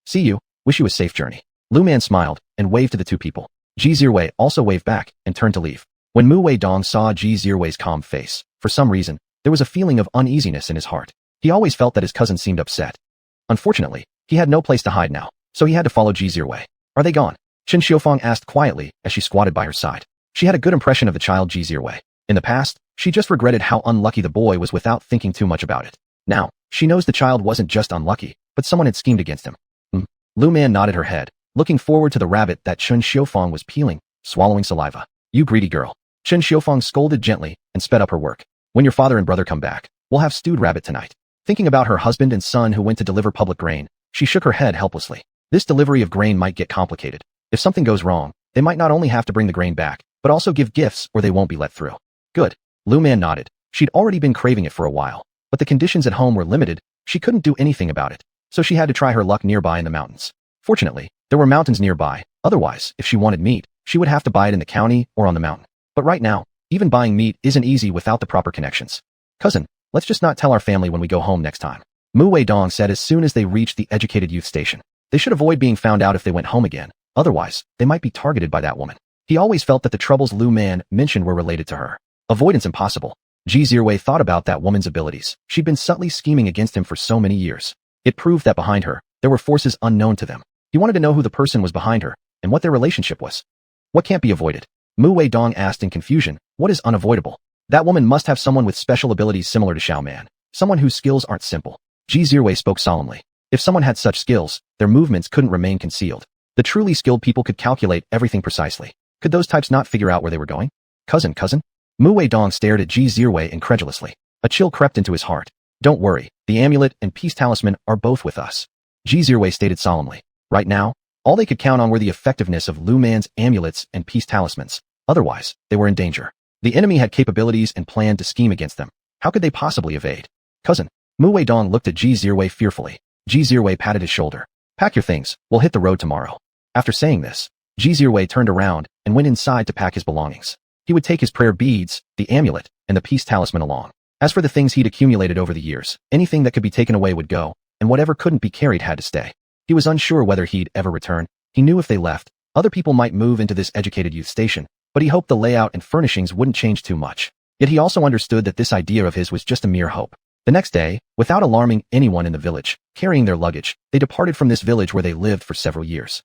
A: See you. Wish you a safe journey. Lu Man smiled and waved to the two people. Xia Rui also waved back and turned to leave. When Mu Wei Dong saw Xia Rui's calm face, for some reason, there was a feeling of uneasiness in his heart. He always felt that his cousin seemed upset. Unfortunately, he had no place to hide now, so he had to follow Xia Rui. Are they gone? Chen Xiufeng asked quietly as she squatted by her side. She had a good impression of the child Xia Rui. In the past, she just regretted how unlucky the boy was without thinking too much about it. Now, she knows the child wasn't just unlucky, but someone had schemed against him. Lu Man nodded her head, looking forward to the rabbit that Chen Xiufeng was peeling, swallowing saliva. You greedy girl. Chen Xiufeng scolded gently and sped up her work. When your father and brother come back, we'll have stewed rabbit tonight. Thinking about her husband and son who went to deliver public grain, she shook her head helplessly. This delivery of grain might get complicated. If something goes wrong, they might not only have to bring the grain back, but also give gifts or they won't be let through. Good. Lu Man nodded. She'd already been craving it for a while, but the conditions at home were limited. She couldn't do anything about it, so she had to try her luck nearby in the mountains. Fortunately, there were mountains nearby. Otherwise, if she wanted meat, she would have to buy it in the county or on the mountain. But right now, even buying meat isn't easy without the proper connections. Cousin, let's just not tell our family when we go home next time. Mu Wei Dong said as soon as they reached the educated youth station. They should avoid being found out if they went home again. Otherwise, they might be targeted by that woman. He always felt that the troubles Lu Man mentioned were related to her. Avoidance impossible. Xia Rui thought about that woman's abilities. She'd been subtly scheming against him for so many years. It proved that behind her, there were forces unknown to them. He wanted to know who the person was behind her, and what their relationship was. What can't be avoided? Mu Wei Dong asked in confusion. What is unavoidable? That woman must have someone with special abilities similar to Xiao Man, someone whose skills aren't simple. Ji Zirui spoke solemnly. If someone had such skills, their movements couldn't remain concealed. The truly skilled people could calculate everything precisely. Could those types not figure out where they were going? Cousin? Mu Weidong stared at Ji Zirui incredulously. A chill crept into his heart. Don't worry, the amulet and peace talisman are both with us. Ji Zirui stated solemnly. Right now, all they could count on were the effectiveness of Lu Man's amulets and peace talismans. Otherwise, they were in danger. The enemy had capabilities and planned to scheme against them. How could they possibly evade? Cousin. Mu Weidong looked at Ji Zirui fearfully. Ji Zirui patted his shoulder. Pack your things, we'll hit the road tomorrow. After saying this, Ji Zirui turned around and went inside to pack his belongings. He would take his prayer beads, the amulet, and the peace talisman along. As for the things he'd accumulated over the years, anything that could be taken away would go, and whatever couldn't be carried had to stay. He was unsure whether he'd ever return. He knew if they left, other people might move into this educated youth station, but he hoped the layout and furnishings wouldn't change too much. Yet he also understood that this idea of his was just a mere hope. The next day, without alarming anyone in the village, carrying their luggage, they departed from this village where they lived for several years.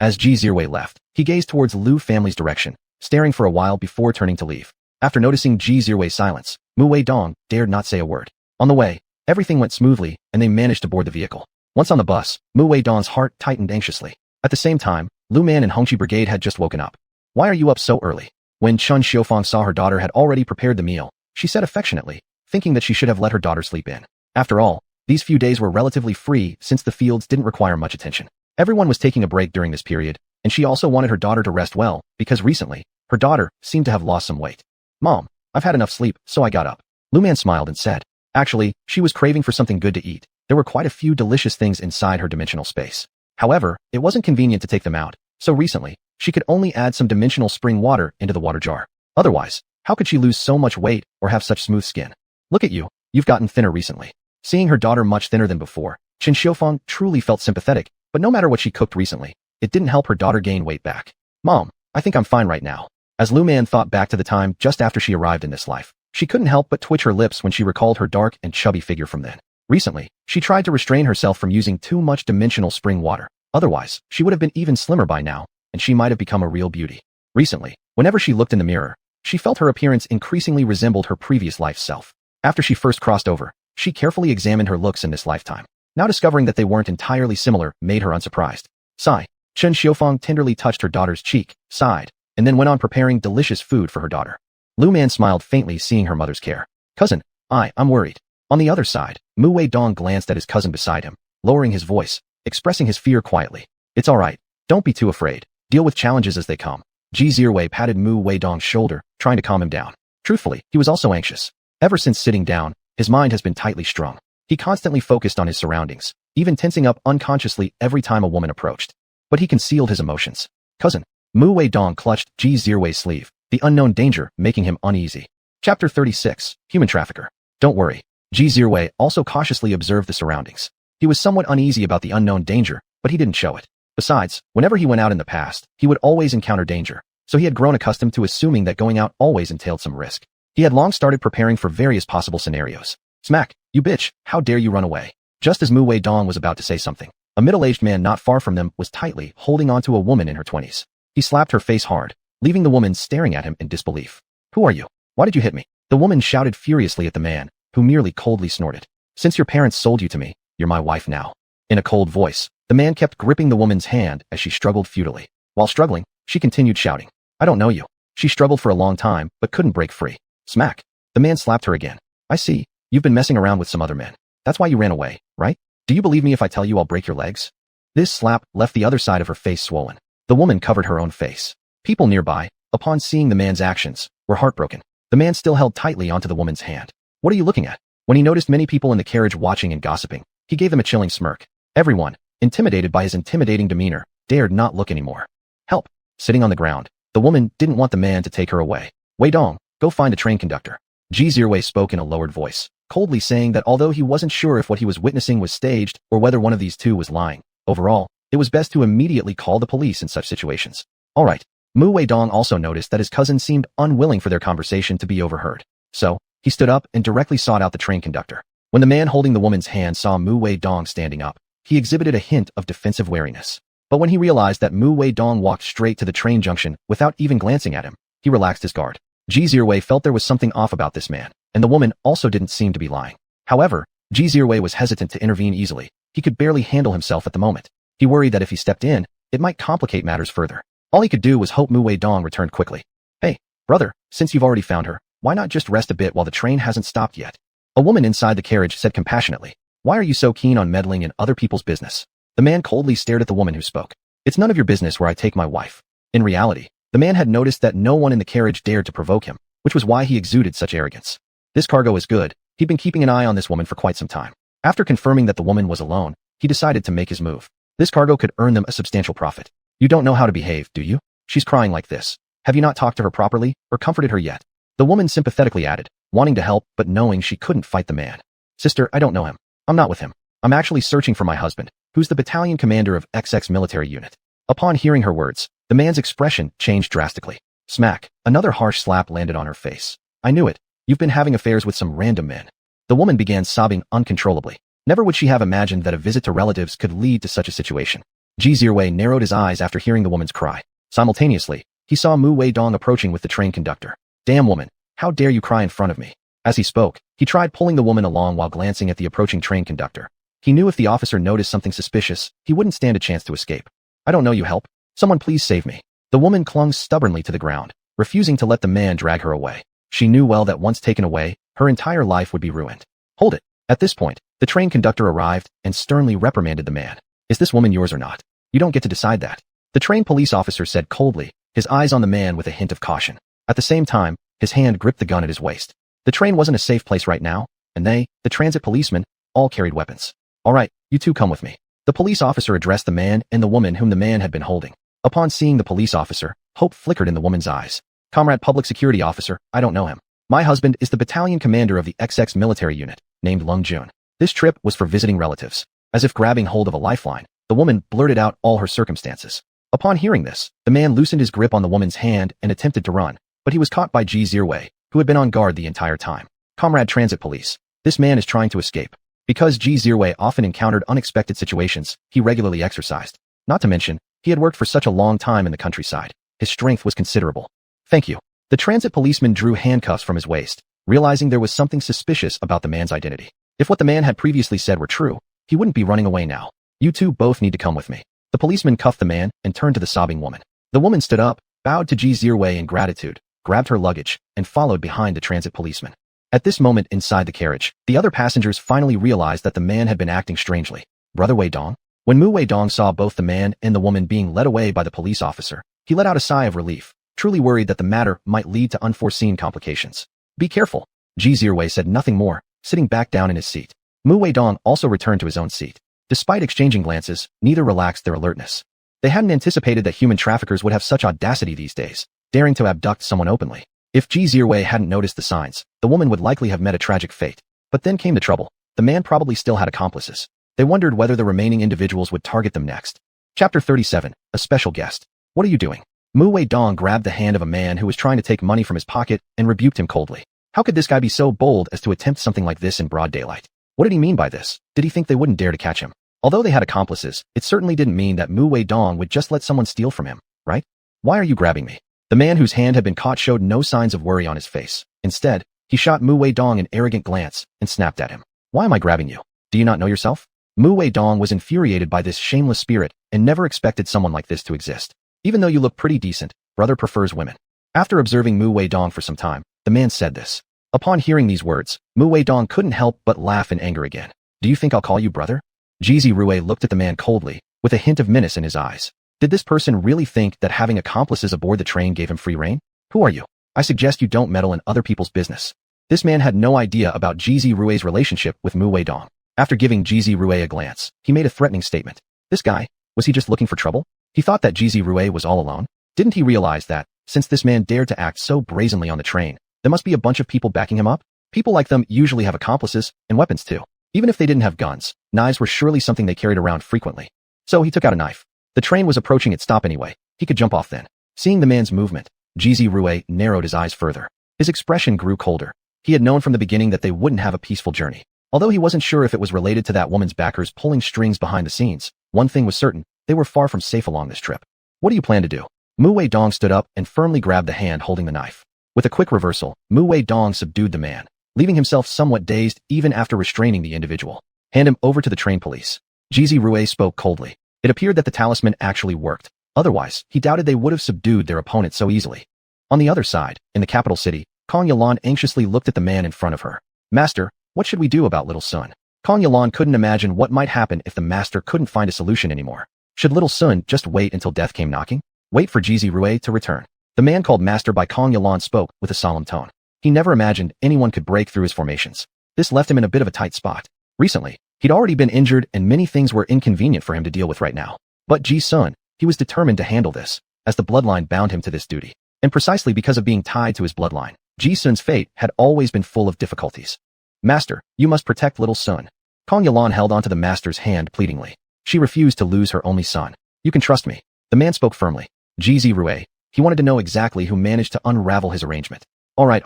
A: As Ji Zirui left, he gazed towards Lu family's direction, staring for a while before turning to leave. After noticing Ji Zirui's silence, Mu Weidong dared not say a word. On the way, everything went smoothly, and they managed to board the vehicle. Once on the bus, Mu Weidong's heart tightened anxiously. At the same time, Lu Man and Hongqi Brigade had just woken up. Why are you up so early? When Chen Xiufang saw her daughter had already prepared the meal, she said affectionately, thinking that she should have let her daughter sleep in. After all, these few days were relatively free since the fields didn't require much attention. Everyone was taking a break during this period, and she also wanted her daughter to rest well, because recently, her daughter seemed to have lost some weight. Mom, I've had enough sleep, so I got up. Lu Man smiled and said. Actually, she was craving for something good to eat. There were quite a few delicious things inside her dimensional space. However, it wasn't convenient to take them out, so recently, she could only add some dimensional spring water into the water jar. Otherwise, how could she lose so much weight or have such smooth skin? Look at you, you've gotten thinner recently. Seeing her daughter much thinner than before, Chen Xiufang truly felt sympathetic, but no matter what she cooked recently, it didn't help her daughter gain weight back. Mom, I think I'm fine right now. As Lu Man thought back to the time just after she arrived in this life, she couldn't help but twitch her lips when she recalled her dark and chubby figure from then. Recently, she tried to restrain herself from using too much dimensional spring water. Otherwise, she would have been even slimmer by now, and she might have become a real beauty. Recently, whenever she looked in the mirror, she felt her appearance increasingly resembled her previous life's self. After she first crossed over, she carefully examined her looks in this lifetime. Now discovering that they weren't entirely similar made her unsurprised. Sigh. Chen Xiufang tenderly touched her daughter's cheek, sighed, and then went on preparing delicious food for her daughter. Lu Man smiled faintly seeing her mother's care. Cousin, I'm worried. On the other side, Mu Weidong glanced at his cousin beside him, lowering his voice, expressing his fear quietly. It's all right. Don't be too afraid. Deal with challenges as they come. Ji Zirui patted Mu Weidong's shoulder, trying to calm him down. Truthfully, he was also anxious. Ever since sitting down, his mind has been tightly strung. He constantly focused on his surroundings, even tensing up unconsciously every time a woman approached. But he concealed his emotions. Cousin. Mu Weidong clutched Ji Zirui's sleeve, the unknown danger making him uneasy. Chapter 36, Human Trafficker. Don't worry. Ji Zirui also cautiously observed the surroundings. He was somewhat uneasy about the unknown danger, but he didn't show it. Besides, whenever he went out in the past, he would always encounter danger, so he had grown accustomed to assuming that going out always entailed some risk. He had long started preparing for various possible scenarios. Smack, you bitch, how dare you run away? Just as Mu Weidong was about to say something, a middle-aged man not far from them was tightly holding onto a woman in her 20s. He slapped her face hard, leaving the woman staring at him in disbelief. Who are you? Why did you hit me? The woman shouted furiously at the man, who merely coldly snorted. Since your parents sold you to me, you're my wife now. In a cold voice, the man kept gripping the woman's hand as she struggled futilely. While struggling, she continued shouting. I don't know you. She struggled for a long time, but couldn't break free. Smack. The man slapped her again. I see. You've been messing around with some other men. That's why you ran away, right? Do you believe me if I tell you I'll break your legs? This slap left the other side of her face swollen. The woman covered her own face. People nearby, upon seeing the man's actions, were heartbroken. The man still held tightly onto the woman's hand. What are you looking at? When he noticed many people in the carriage watching and gossiping, he gave them a chilling smirk. Everyone, intimidated by his intimidating demeanor, dared not look anymore. Help! Sitting on the ground, the woman didn't want the man to take her away. Weidong, go find a train conductor. Ji Zirui spoke in a lowered voice, coldly saying that although he wasn't sure if what he was witnessing was staged or whether one of these two was lying, overall, it was best to immediately call the police in such situations. All right. Mu Weidong also noticed that his cousin seemed unwilling for their conversation to be overheard. So, he stood up and directly sought out the train conductor. When the man holding the woman's hand saw Mu Weidong standing up, he exhibited a hint of defensive wariness. But when he realized that Mu Weidong walked straight to the train junction without even glancing at him, he relaxed his guard. Ji Zirwei felt there was something off about this man, and the woman also didn't seem to be lying. However, Ji Zirwei was hesitant to intervene easily. He could barely handle himself at the moment. He worried that if he stepped in, it might complicate matters further. All he could do was hope Mu Weidong returned quickly. Hey, brother, since you've already found her, why not just rest a bit while the train hasn't stopped yet? A woman inside the carriage said compassionately. Why are you so keen on meddling in other people's business? The man coldly stared at the woman who spoke. It's none of your business where I take my wife. In reality, the man had noticed that no one in the carriage dared to provoke him, which was why he exuded such arrogance. This cargo is good. He'd been keeping an eye on this woman for quite some time. After confirming that the woman was alone, he decided to make his move. This cargo could earn them a substantial profit. You don't know how to behave, do you? She's crying like this. Have you not talked to her properly, or comforted her yet? The woman sympathetically added, wanting to help but knowing she couldn't fight the man. Sister, I don't know him. I'm not with him. I'm actually searching for my husband, who's the battalion commander of XX military unit. Upon hearing her words, the man's expression changed drastically. Smack, another harsh slap landed on her face. I knew it. You've been having affairs with some random men. The woman began sobbing uncontrollably. Never would she have imagined that a visit to relatives could lead to such a situation. Ji Zirwei narrowed his eyes after hearing the woman's cry. Simultaneously, he saw Mu Weidong approaching with the train conductor. Damn woman, how dare you cry in front of me? As he spoke, he tried pulling the woman along while glancing at the approaching train conductor. He knew if the officer noticed something suspicious, he wouldn't stand a chance to escape. I don't know you, help. Someone please save me. The woman clung stubbornly to the ground, refusing to let the man drag her away. She knew well that once taken away, her entire life would be ruined. Hold it. At this point, the train conductor arrived and sternly reprimanded the man. Is this woman yours or not? You don't get to decide that. The train police officer said coldly, his eyes on the man with a hint of caution. At the same time, his hand gripped the gun at his waist. The train wasn't a safe place right now, and they, the transit policemen, all carried weapons. All right, you two come with me. The police officer addressed the man and the woman whom the man had been holding. Upon seeing the police officer, hope flickered in the woman's eyes. Comrade Public Security Officer, I don't know him. My husband is the battalion commander of the XX military unit, named Lung Jun. This trip was for visiting relatives. As if grabbing hold of a lifeline, the woman blurted out all her circumstances. Upon hearing this, the man loosened his grip on the woman's hand and attempted to run, but he was caught by Ji Zirwei, who had been on guard the entire time. Comrade Transit Police, this man is trying to escape. Because Ji Zirwei often encountered unexpected situations, he regularly exercised. Not to mention, he had worked for such a long time in the countryside. His strength was considerable. Thank you. The transit policeman drew handcuffs from his waist, realizing there was something suspicious about the man's identity. If what the man had previously said were true, he wouldn't be running away now. You two both need to come with me. The policeman cuffed the man and turned to the sobbing woman. The woman stood up, bowed to Ji Zirwei in gratitude, grabbed her luggage, and followed behind the transit policeman. At this moment inside the carriage, the other passengers finally realized that the man had been acting strangely. Brother Weidong? When Mu Weidong saw both the man and the woman being led away by the police officer, he let out a sigh of relief, truly worried that the matter might lead to unforeseen complications. Be careful. Ji Zirwei said nothing more, sitting back down in his seat. Mu Weidong also returned to his own seat. Despite exchanging glances, neither relaxed their alertness. They hadn't anticipated that human traffickers would have such audacity these days, daring to abduct someone openly. If Ji Zirwei hadn't noticed the signs, the woman would likely have met a tragic fate. But then came the trouble. The man probably still had accomplices. They wondered whether the remaining individuals would target them next. Chapter 37, A Special Guest. What are you doing? Mu Weidong grabbed the hand of a man who was trying to take money from his pocket and rebuked him coldly. How could this guy be so bold as to attempt something like this in broad daylight? What did he mean by this? Did he think they wouldn't dare to catch him? Although they had accomplices, it certainly didn't mean that Mu Weidong would just let someone steal from him, right? Why are you grabbing me? The man whose hand had been caught showed no signs of worry on his face. Instead, he shot Mu Weidong an arrogant glance and snapped at him. Why am I grabbing you? Do you not know yourself? Mu Weidong was infuriated by this shameless spirit and never expected someone like this to exist. Even though you look pretty decent, brother prefers women. After observing Mu Weidong for some time, the man said this. Upon hearing these words, Mu Weidong couldn't help but laugh in anger again. Do you think I'll call you brother? Ji Zirwei looked at the man coldly, with a hint of menace in his eyes. Did this person really think that having accomplices aboard the train gave him free rein? Who are you? I suggest you don't meddle in other people's business. This man had no idea about Ji Zirwei's relationship with Mu Weidong. After giving Ji Zirwei a glance, he made a threatening statement. This guy, was he just looking for trouble? He thought that Ji Zirwei was all alone. Didn't he realize that, since this man dared to act so brazenly on the train, there must be a bunch of people backing him up? People like them usually have accomplices, and weapons too. Even if they didn't have guns, knives were surely something they carried around frequently. So he took out a knife. The train was approaching its stop anyway. He could jump off then. Seeing the man's movement, Ji Zirwei narrowed his eyes further. His expression grew colder. He had known from the beginning that they wouldn't have a peaceful journey. Although he wasn't sure if it was related to that woman's backers pulling strings behind the scenes, one thing was certain, they were far from safe along this trip. What do you plan to do? Mu Weidong stood up and firmly grabbed the hand holding the knife. With a quick reversal, Mu Wei Dong subdued the man, leaving himself somewhat dazed even after restraining the individual. Hand him over to the train police. Jizi Rue spoke coldly. It appeared that the talisman actually worked. Otherwise, he doubted they would have subdued their opponent so easily. On the other side, in the capital city, Kong Yalan anxiously looked at the man in front of her. Master, what should we do about Little Sun? Kong Yalan couldn't imagine what might happen if the master couldn't find a solution anymore. Should Little Sun just wait until death came knocking? Wait for Jizi Rue to return. The man called Master by Kong Yalan spoke with a solemn tone. He never imagined anyone could break through his formations. This left him in a bit of a tight spot. Recently, he'd already been injured and many things were inconvenient for him to deal with right now. But Ji Sun, he was determined to handle this, as the bloodline bound him to this duty. And precisely because of being tied to his bloodline, Ji Sun's fate had always been full of difficulties. Master, you must protect Little Sun. Kong Yalan held onto the master's hand pleadingly. She refused to lose her only son. You can trust me. The man spoke firmly. Jizi Rue. He wanted to know exactly who managed to unravel his arrangement. All right.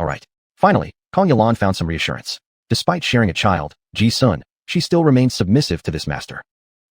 A: Finally, Kong Yalan found some reassurance. Despite sharing a child, Ji Sun, she still remained submissive to this master.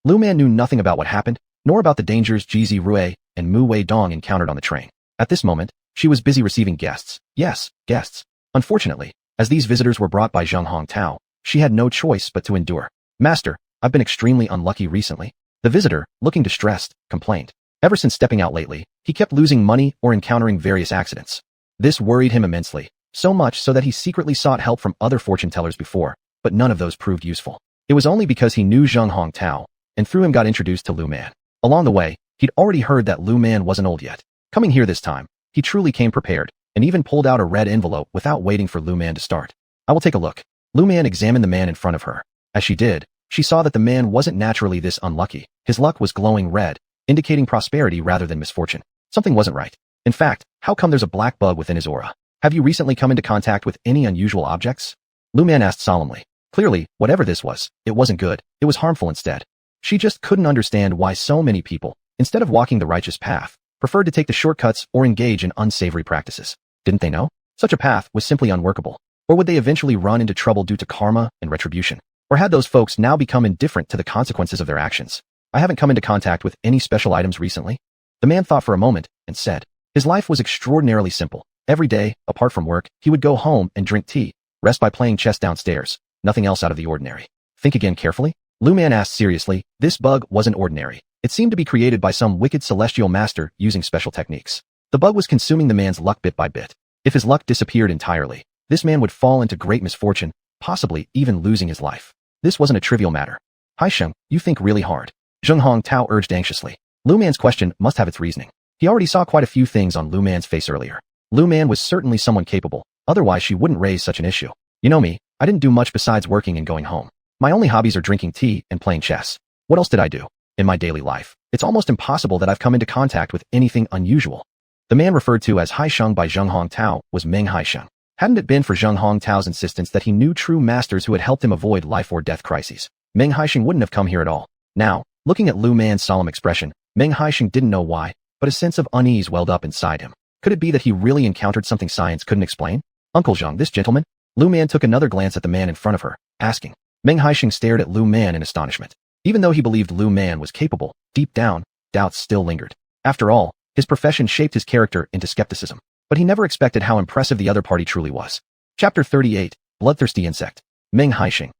A: Lu Man knew nothing about what happened, nor about the dangers Jizi Rue and Mu Wei Dong encountered on the train. At this moment, she was busy receiving guests. Yes, guests. Unfortunately, as these visitors were brought by Zheng Hongtao, she had no choice but to endure. Master, I've been extremely unlucky recently. The visitor, looking distressed, complained. Ever since stepping out lately, he kept losing money or encountering various accidents. This worried him immensely, so much so that he secretly sought help from other fortune tellers before, but none of those proved useful. It was only because he knew Zheng Hongtao, and through him got introduced to Lu Man. Along the way, he'd already heard that Lu Man wasn't old yet. Coming here this time, he truly came prepared, and even pulled out a red envelope without waiting for Lu Man to start. I will take a look. Lu Man examined the man in front of her. As she did, she saw that the man wasn't naturally this unlucky. His luck was glowing red, indicating prosperity rather than misfortune. Something wasn't right. In fact, how come there's a black bug within his aura? Have you recently come into contact with any unusual objects? Lu Man asked solemnly. Clearly, whatever this was, it wasn't good. It was harmful instead. She just couldn't understand why so many people, instead of walking the righteous path, preferred to take the shortcuts or engage in unsavory practices. Didn't they know? Such a path was simply unworkable. Or would they eventually run into trouble due to karma and retribution? Or had those folks now become indifferent to the consequences of their actions? I haven't come into contact with any special items recently. The man thought for a moment and said, his life was extraordinarily simple. Every day, apart from work, he would go home and drink tea, rest by playing chess downstairs, nothing else out of the ordinary. Think again carefully. Lu Man asked seriously, this bug wasn't ordinary. It seemed to be created by some wicked celestial master using special techniques. The bug was consuming the man's luck bit by bit. If his luck disappeared entirely, this man would fall into great misfortune, possibly even losing his life. This wasn't a trivial matter. Hai Sheng, you think really hard. Zheng Hongtao urged anxiously. Lu Man's question must have its reasoning. He already saw quite a few things on Lu Man's face earlier. Lu Man was certainly someone capable, otherwise she wouldn't raise such an issue. You know me, I didn't do much besides working and going home. My only hobbies are drinking tea and playing chess. What else did I do? In my daily life, it's almost impossible that I've come into contact with anything unusual. The man referred to as Hai Sheng by Zheng Hongtao was Meng Hai Sheng. Hadn't it been for Zheng Hongtao's insistence that he knew true masters who had helped him avoid life or death crises, Meng Hai Sheng wouldn't have come here at all. Now, looking at Lu Man's solemn expression, Meng Hai Sheng didn't know why, but a sense of unease welled up inside him. Could it be that he really encountered something science couldn't explain? Uncle Zheng, this gentleman? Lu Man took another glance at the man in front of her, asking. Meng Hai Sheng stared at Lu Man in astonishment. Even though he believed Lu Man was capable, deep down, doubts still lingered. After all, his profession shaped his character into skepticism. But he never expected how impressive the other party truly was. Chapter 38, Bloodthirsty Insect. Meng Hai Sheng,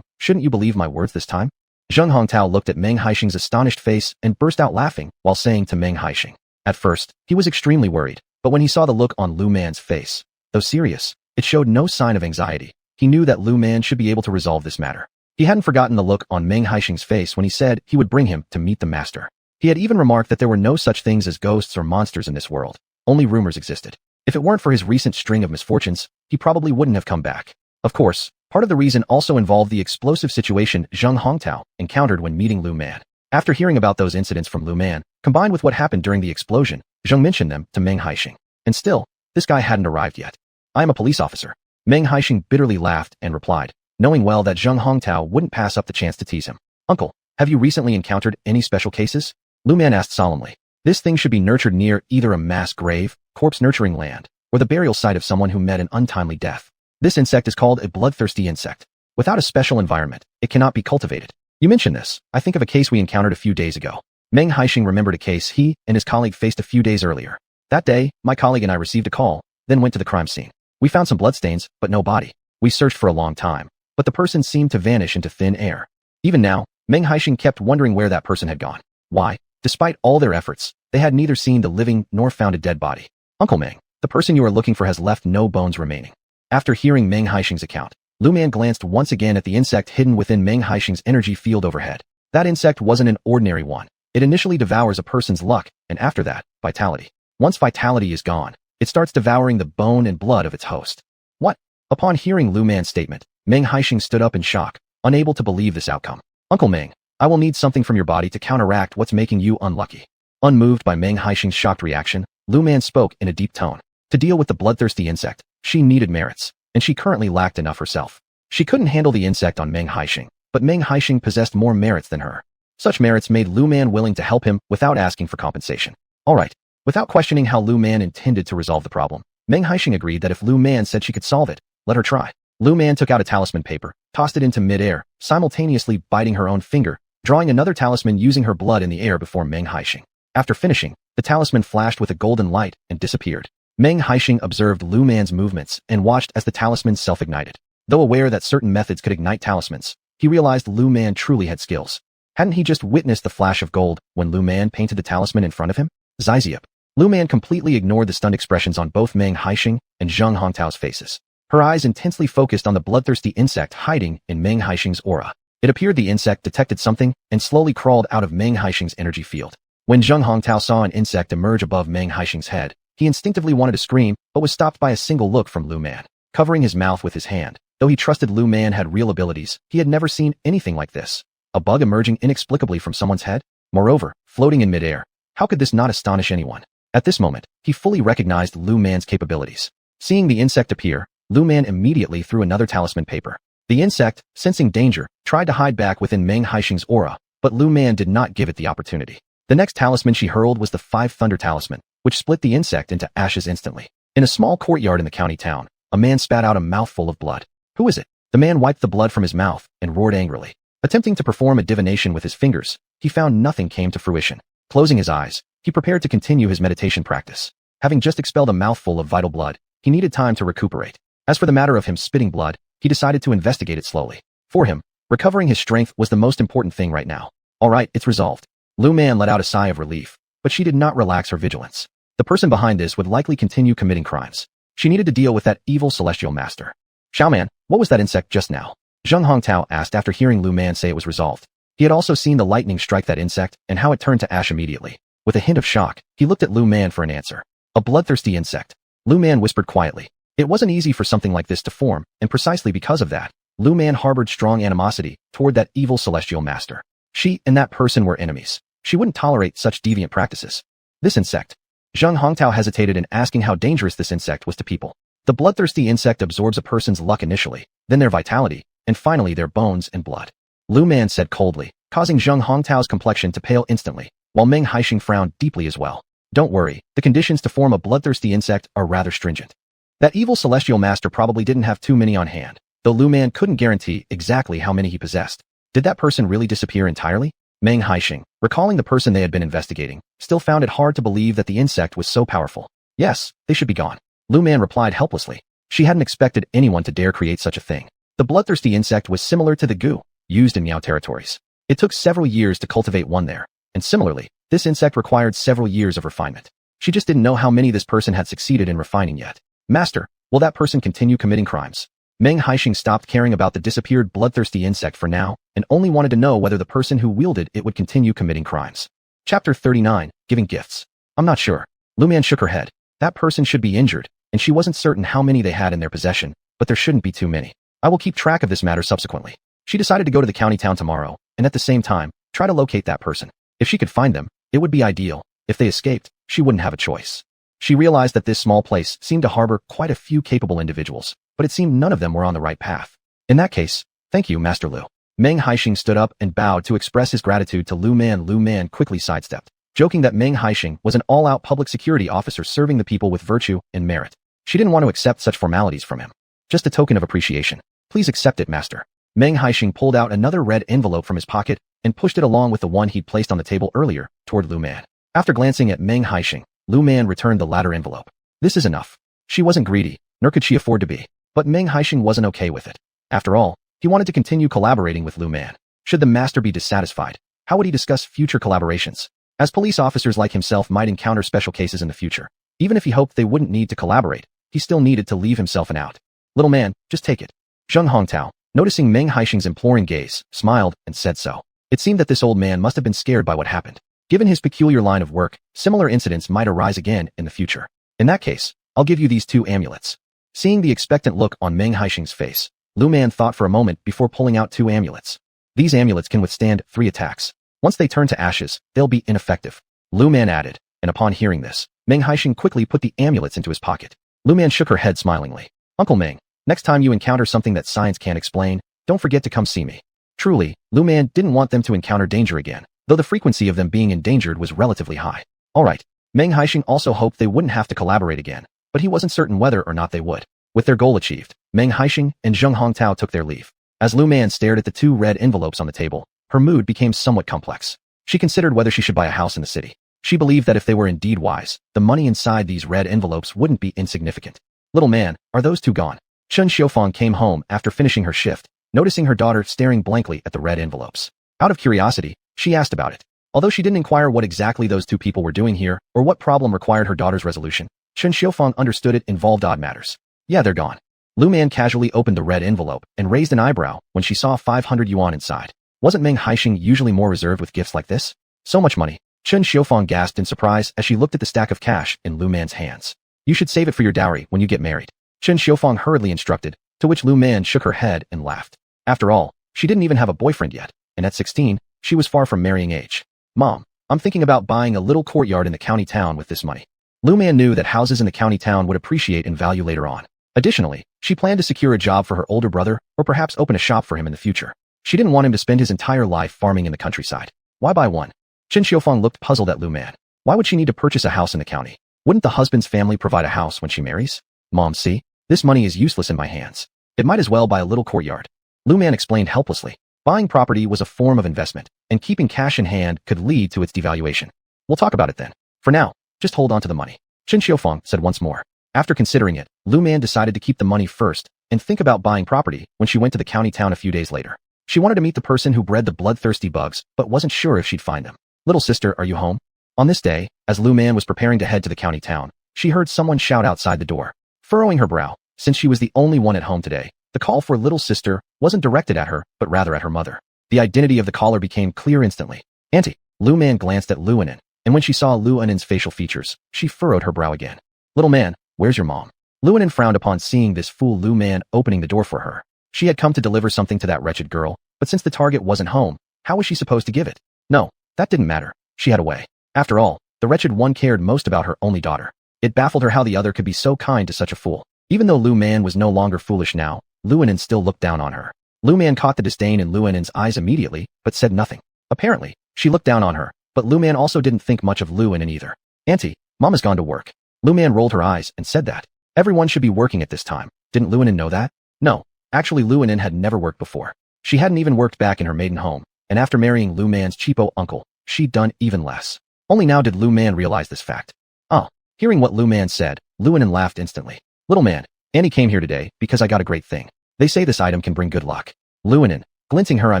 A: shouldn't you believe my words this time? Zheng Hongtao looked at Meng Hai Sheng's astonished face and burst out laughing while saying to Meng Hai Sheng. At first, he was extremely worried, but when he saw the look on Lu Man's face, though serious, it showed no sign of anxiety. He knew that Lu Man should be able to resolve this matter. He hadn't forgotten the look on Meng Hai Sheng's face when he said he would bring him to meet the master. He had even remarked that there were no such things as ghosts or monsters in this world. Only rumors existed. If it weren't for his recent string of misfortunes, he probably wouldn't have come back. Of course, part of the reason also involved the explosive situation Zheng Hongtao encountered when meeting Lu Man. After hearing about those incidents from Lu Man, combined with what happened during the explosion, Zheng mentioned them to Meng Hai Sheng. And still, this guy hadn't arrived yet. I am a police officer. Meng Hai Sheng bitterly laughed and replied, knowing well that Zheng Hongtao wouldn't pass up the chance to tease him. Uncle, have you recently encountered any special cases? Lu Man asked solemnly. This thing should be nurtured near either a mass grave, corpse nurturing land, or the burial site of someone who met an untimely death. This insect is called a bloodthirsty insect. Without a special environment, it cannot be cultivated. You mentioned this. I think of a case we encountered a few days ago. Meng Hai Sheng remembered a case he and his colleague faced a few days earlier. That day, my colleague and I received a call, then went to the crime scene. We found some bloodstains, but no body. We searched for a long time, but the person seemed to vanish into thin air. Even now, Meng Haixing kept wondering where that person had gone. Why? Despite all their efforts, they had neither seen the living nor found a dead body. Uncle Meng, the person you are looking for has left no bones remaining. After hearing Meng Haixing's account, Lu Man glanced once again at the insect hidden within Meng Haixing's energy field overhead. That insect wasn't an ordinary one. It initially devours a person's luck, and after that, vitality. Once vitality is gone, it starts devouring the bone and blood of its host. What? Upon hearing Lu Man's statement, Meng Haixing stood up in shock, unable to believe this outcome. Uncle Meng, I will need something from your body to counteract what's making you unlucky. Unmoved by Meng Haixing's shocked reaction, Lu Man spoke in a deep tone. To deal with the bloodthirsty insect, she needed merits, and she currently lacked enough herself. She couldn't handle the insect on Meng Haixing, but Meng Haixing possessed more merits than her. Such merits made Lu Man willing to help him without asking for compensation. All right. Without questioning how Lu Man intended to resolve the problem, Meng Haixing agreed that if Lu Man said she could solve it, let her try. Lu Man took out a talisman paper, tossed it into midair, simultaneously biting her own finger, drawing another talisman using her blood in the air before Meng Haixing. After finishing, the talisman flashed with a golden light and disappeared. Meng Haixing observed Lu Man's movements and watched as the talisman self-ignited. Though aware that certain methods could ignite talismans, he realized Lu Man truly had skills. Hadn't he just witnessed the flash of gold when Lu Man painted the talisman in front of him? Zizziup. Lu Man completely ignored the stunned expressions on both Meng Haixing and Zheng Hongtao's faces. Her eyes intensely focused on the bloodthirsty insect hiding in Meng Haixing's aura. It appeared the insect detected something and slowly crawled out of Meng Haixing's energy field. When Zheng Hongtao saw an insect emerge above Meng Haixing's head, he instinctively wanted to scream, but was stopped by a single look from Lu Man. Covering his mouth with his hand, though he trusted Lu Man had real abilities, he had never seen anything like this. A bug emerging inexplicably from someone's head? Moreover, floating in midair. How could this not astonish anyone? At this moment, he fully recognized Lu Man's capabilities. Seeing the insect appear, Lu Man immediately threw another talisman paper. The insect, sensing danger, tried to hide back within Meng Haixing's aura, but Lu Man did not give it the opportunity. The next talisman she hurled was the 5 Thunder Talisman, which split the insect into ashes instantly. In a small courtyard in the county town, a man spat out a mouthful of blood. Who is it? The man wiped the blood from his mouth and roared angrily. Attempting to perform a divination with his fingers, he found nothing came to fruition. Closing his eyes, he prepared to continue his meditation practice. Having just expelled a mouthful of vital blood, he needed time to recuperate. As for the matter of him spitting blood, he decided to investigate it slowly. For him, recovering his strength was the most important thing right now. All right, it's resolved. Lu Man let out a sigh of relief, but she did not relax her vigilance. The person behind this would likely continue committing crimes. She needed to deal with that evil celestial master. Xiaoman, what was that insect just now? Zheng Hongtao asked after hearing Lu Man say it was resolved. He had also seen the lightning strike that insect and how it turned to ash immediately. With a hint of shock, he looked at Lu Man for an answer. A bloodthirsty insect. Lu Man whispered quietly. It wasn't easy for something like this to form, and precisely because of that, Lu Man harbored strong animosity toward that evil celestial master. She and that person were enemies. She wouldn't tolerate such deviant practices. This insect. Zheng Hongtao hesitated in asking how dangerous this insect was to people. The bloodthirsty insect absorbs a person's luck initially, then their vitality, and finally their bones and blood. Lu Man said coldly, causing Zheng Hongtao's complexion to pale instantly, while Meng Haixing frowned deeply as well. Don't worry, the conditions to form a bloodthirsty insect are rather stringent. That evil celestial master probably didn't have too many on hand, though Lu Man couldn't guarantee exactly how many he possessed. Did that person really disappear entirely? Meng Haixing, recalling the person they had been investigating, still found it hard to believe that the insect was so powerful. Yes, they should be gone. Lu Man replied helplessly. She hadn't expected anyone to dare create such a thing. The bloodthirsty insect was similar to the gu, used in Miao territories. It took several years to cultivate one there, and similarly, this insect required several years of refinement. She just didn't know how many this person had succeeded in refining yet. Master, will that person continue committing crimes? Meng Haixing stopped caring about the disappeared bloodthirsty insect for now, and only wanted to know whether the person who wielded it would continue committing crimes. Chapter 39, Giving Gifts. I'm not sure. Lu Man shook her head. That person should be injured, and she wasn't certain how many they had in their possession, but there shouldn't be too many. I will keep track of this matter subsequently. She decided to go to the county town tomorrow, and at the same time, try to locate that person. If she could find them, it would be ideal. If they escaped, she wouldn't have a choice. She realized that this small place seemed to harbor quite a few capable individuals, but it seemed none of them were on the right path. In that case, thank you, Master Lu. Meng Haixing stood up and bowed to express his gratitude to Lu Man. Lu Man quickly sidestepped, joking that Meng Haixing was an all-out public security officer serving the people with virtue and merit. She didn't want to accept such formalities from him. Just a token of appreciation. Please accept it, Master. Meng Haixing pulled out another red envelope from his pocket and pushed it along with the one he'd placed on the table earlier toward Lu Man. After glancing at Meng Haixing, Lu Man returned the latter envelope. This is enough. She wasn't greedy, nor could she afford to be. But Meng Haixing wasn't okay with it. After all, he wanted to continue collaborating with Lu Man. Should the master be dissatisfied, how would he discuss future collaborations? As police officers like himself might encounter special cases in the future. Even if he hoped they wouldn't need to collaborate, he still needed to leave himself an out. Little man, just take it. Zheng Hongtao, noticing Meng Haixing's imploring gaze, smiled and said so. It seemed that this old man must have been scared by what happened. Given his peculiar line of work, similar incidents might arise again in the future. In that case, I'll give you these 2 amulets. Seeing the expectant look on Meng Haixing's face, Lu Man thought for a moment before pulling out 2 amulets. These amulets can withstand 3 attacks. Once they turn to ashes, they'll be ineffective. Lu Man added, and upon hearing this, Meng Haixing quickly put the amulets into his pocket. Lu Man shook her head smilingly. Uncle Meng, next time you encounter something that science can't explain, don't forget to come see me. Truly, Lu Man didn't want them to encounter danger again, though the frequency of them being endangered was relatively high. Alright, Meng Haixing also hoped they wouldn't have to collaborate again, but he wasn't certain whether or not they would. With their goal achieved, Meng Haixing and Zheng Hongtao took their leave. As Lu Man stared at the 2 red envelopes on the table, her mood became somewhat complex. She considered whether she should buy a house in the city. She believed that if they were indeed wise, the money inside these red envelopes wouldn't be insignificant. Little man, are those 2 gone? Chen Xiufang came home after finishing her shift, noticing her daughter staring blankly at the red envelopes. Out of curiosity, she asked about it. Although she didn't inquire what exactly those 2 people were doing here, or what problem required her daughter's resolution, Chen Xiufang understood it involved odd matters. Yeah, they're gone. Lu Man casually opened the red envelope and raised an eyebrow when she saw 500 yuan inside. Wasn't Meng Haixing usually more reserved with gifts like this? So much money. Chen Xiufang gasped in surprise as she looked at the stack of cash in Lu Man's hands. You should save it for your dowry when you get married. Chen Xiufang hurriedly instructed, to which Lu Man shook her head and laughed. After all, she didn't even have a boyfriend yet, and at 16, she was far from marrying age. Mom, I'm thinking about buying a little courtyard in the county town with this money. Lu Man knew that houses in the county town would appreciate in value later on. Additionally, she planned to secure a job for her older brother, or perhaps open a shop for him in the future. She didn't want him to spend his entire life farming in the countryside. Why buy one? Chen Xiufang looked puzzled at Lu Man. Why would she need to purchase a house in the county? Wouldn't the husband's family provide a house when she marries? Mom, see? This money is useless in my hands. It might as well buy a little courtyard. Lu Man explained helplessly. Buying property was a form of investment, and keeping cash in hand could lead to its devaluation. We'll talk about it then. For now, just hold on to the money. Chen Xiufang said once more. After considering it, Lu Man decided to keep the money first and think about buying property when she went to the county town a few days later. She wanted to meet the person who bred the bloodthirsty bugs, but wasn't sure if she'd find them. Little sister, are you home? On this day, as Lu Man was preparing to head to the county town, she heard someone shout outside the door. Furrowing her brow, since she was the only one at home today, the call for little sister wasn't directed at her, but rather at her mother. The identity of the caller became clear instantly. Auntie. Lu Man glanced at Lu Anin, and when she saw Lu Anin's facial features, she furrowed her brow again. Little man, where's your mom? Lu Anin frowned upon seeing this fool Lu Man opening the door for her. She had come to deliver something to that wretched girl, but since the target wasn't home, how was she supposed to give it? No, that didn't matter. She had a way. After all, the wretched one cared most about her only daughter. It baffled her how the other could be so kind to such a fool. Even though Lu Man was no longer foolish now, Lu Anin still looked down on her. Lu Man caught the disdain in Lu Anin's eyes immediately, but said nothing. Apparently, she looked down on her, but Lu Man also didn't think much of Lu Anin either. Auntie, Mom has gone to work. Lu Man rolled her eyes and said that. Everyone should be working at this time. Didn't Lu Anin know that? No. Actually, Lu Anin had never worked before. She hadn't even worked back in her maiden home, and after marrying Lu Man's cheapo uncle, she'd done even less. Only now did Lu Man realize this fact. Oh. Hearing what Lu Man said, Lu Anin laughed instantly. Little man, Annie came here today because I got a great thing. They say this item can bring good luck. Lu Anin, glinting her eye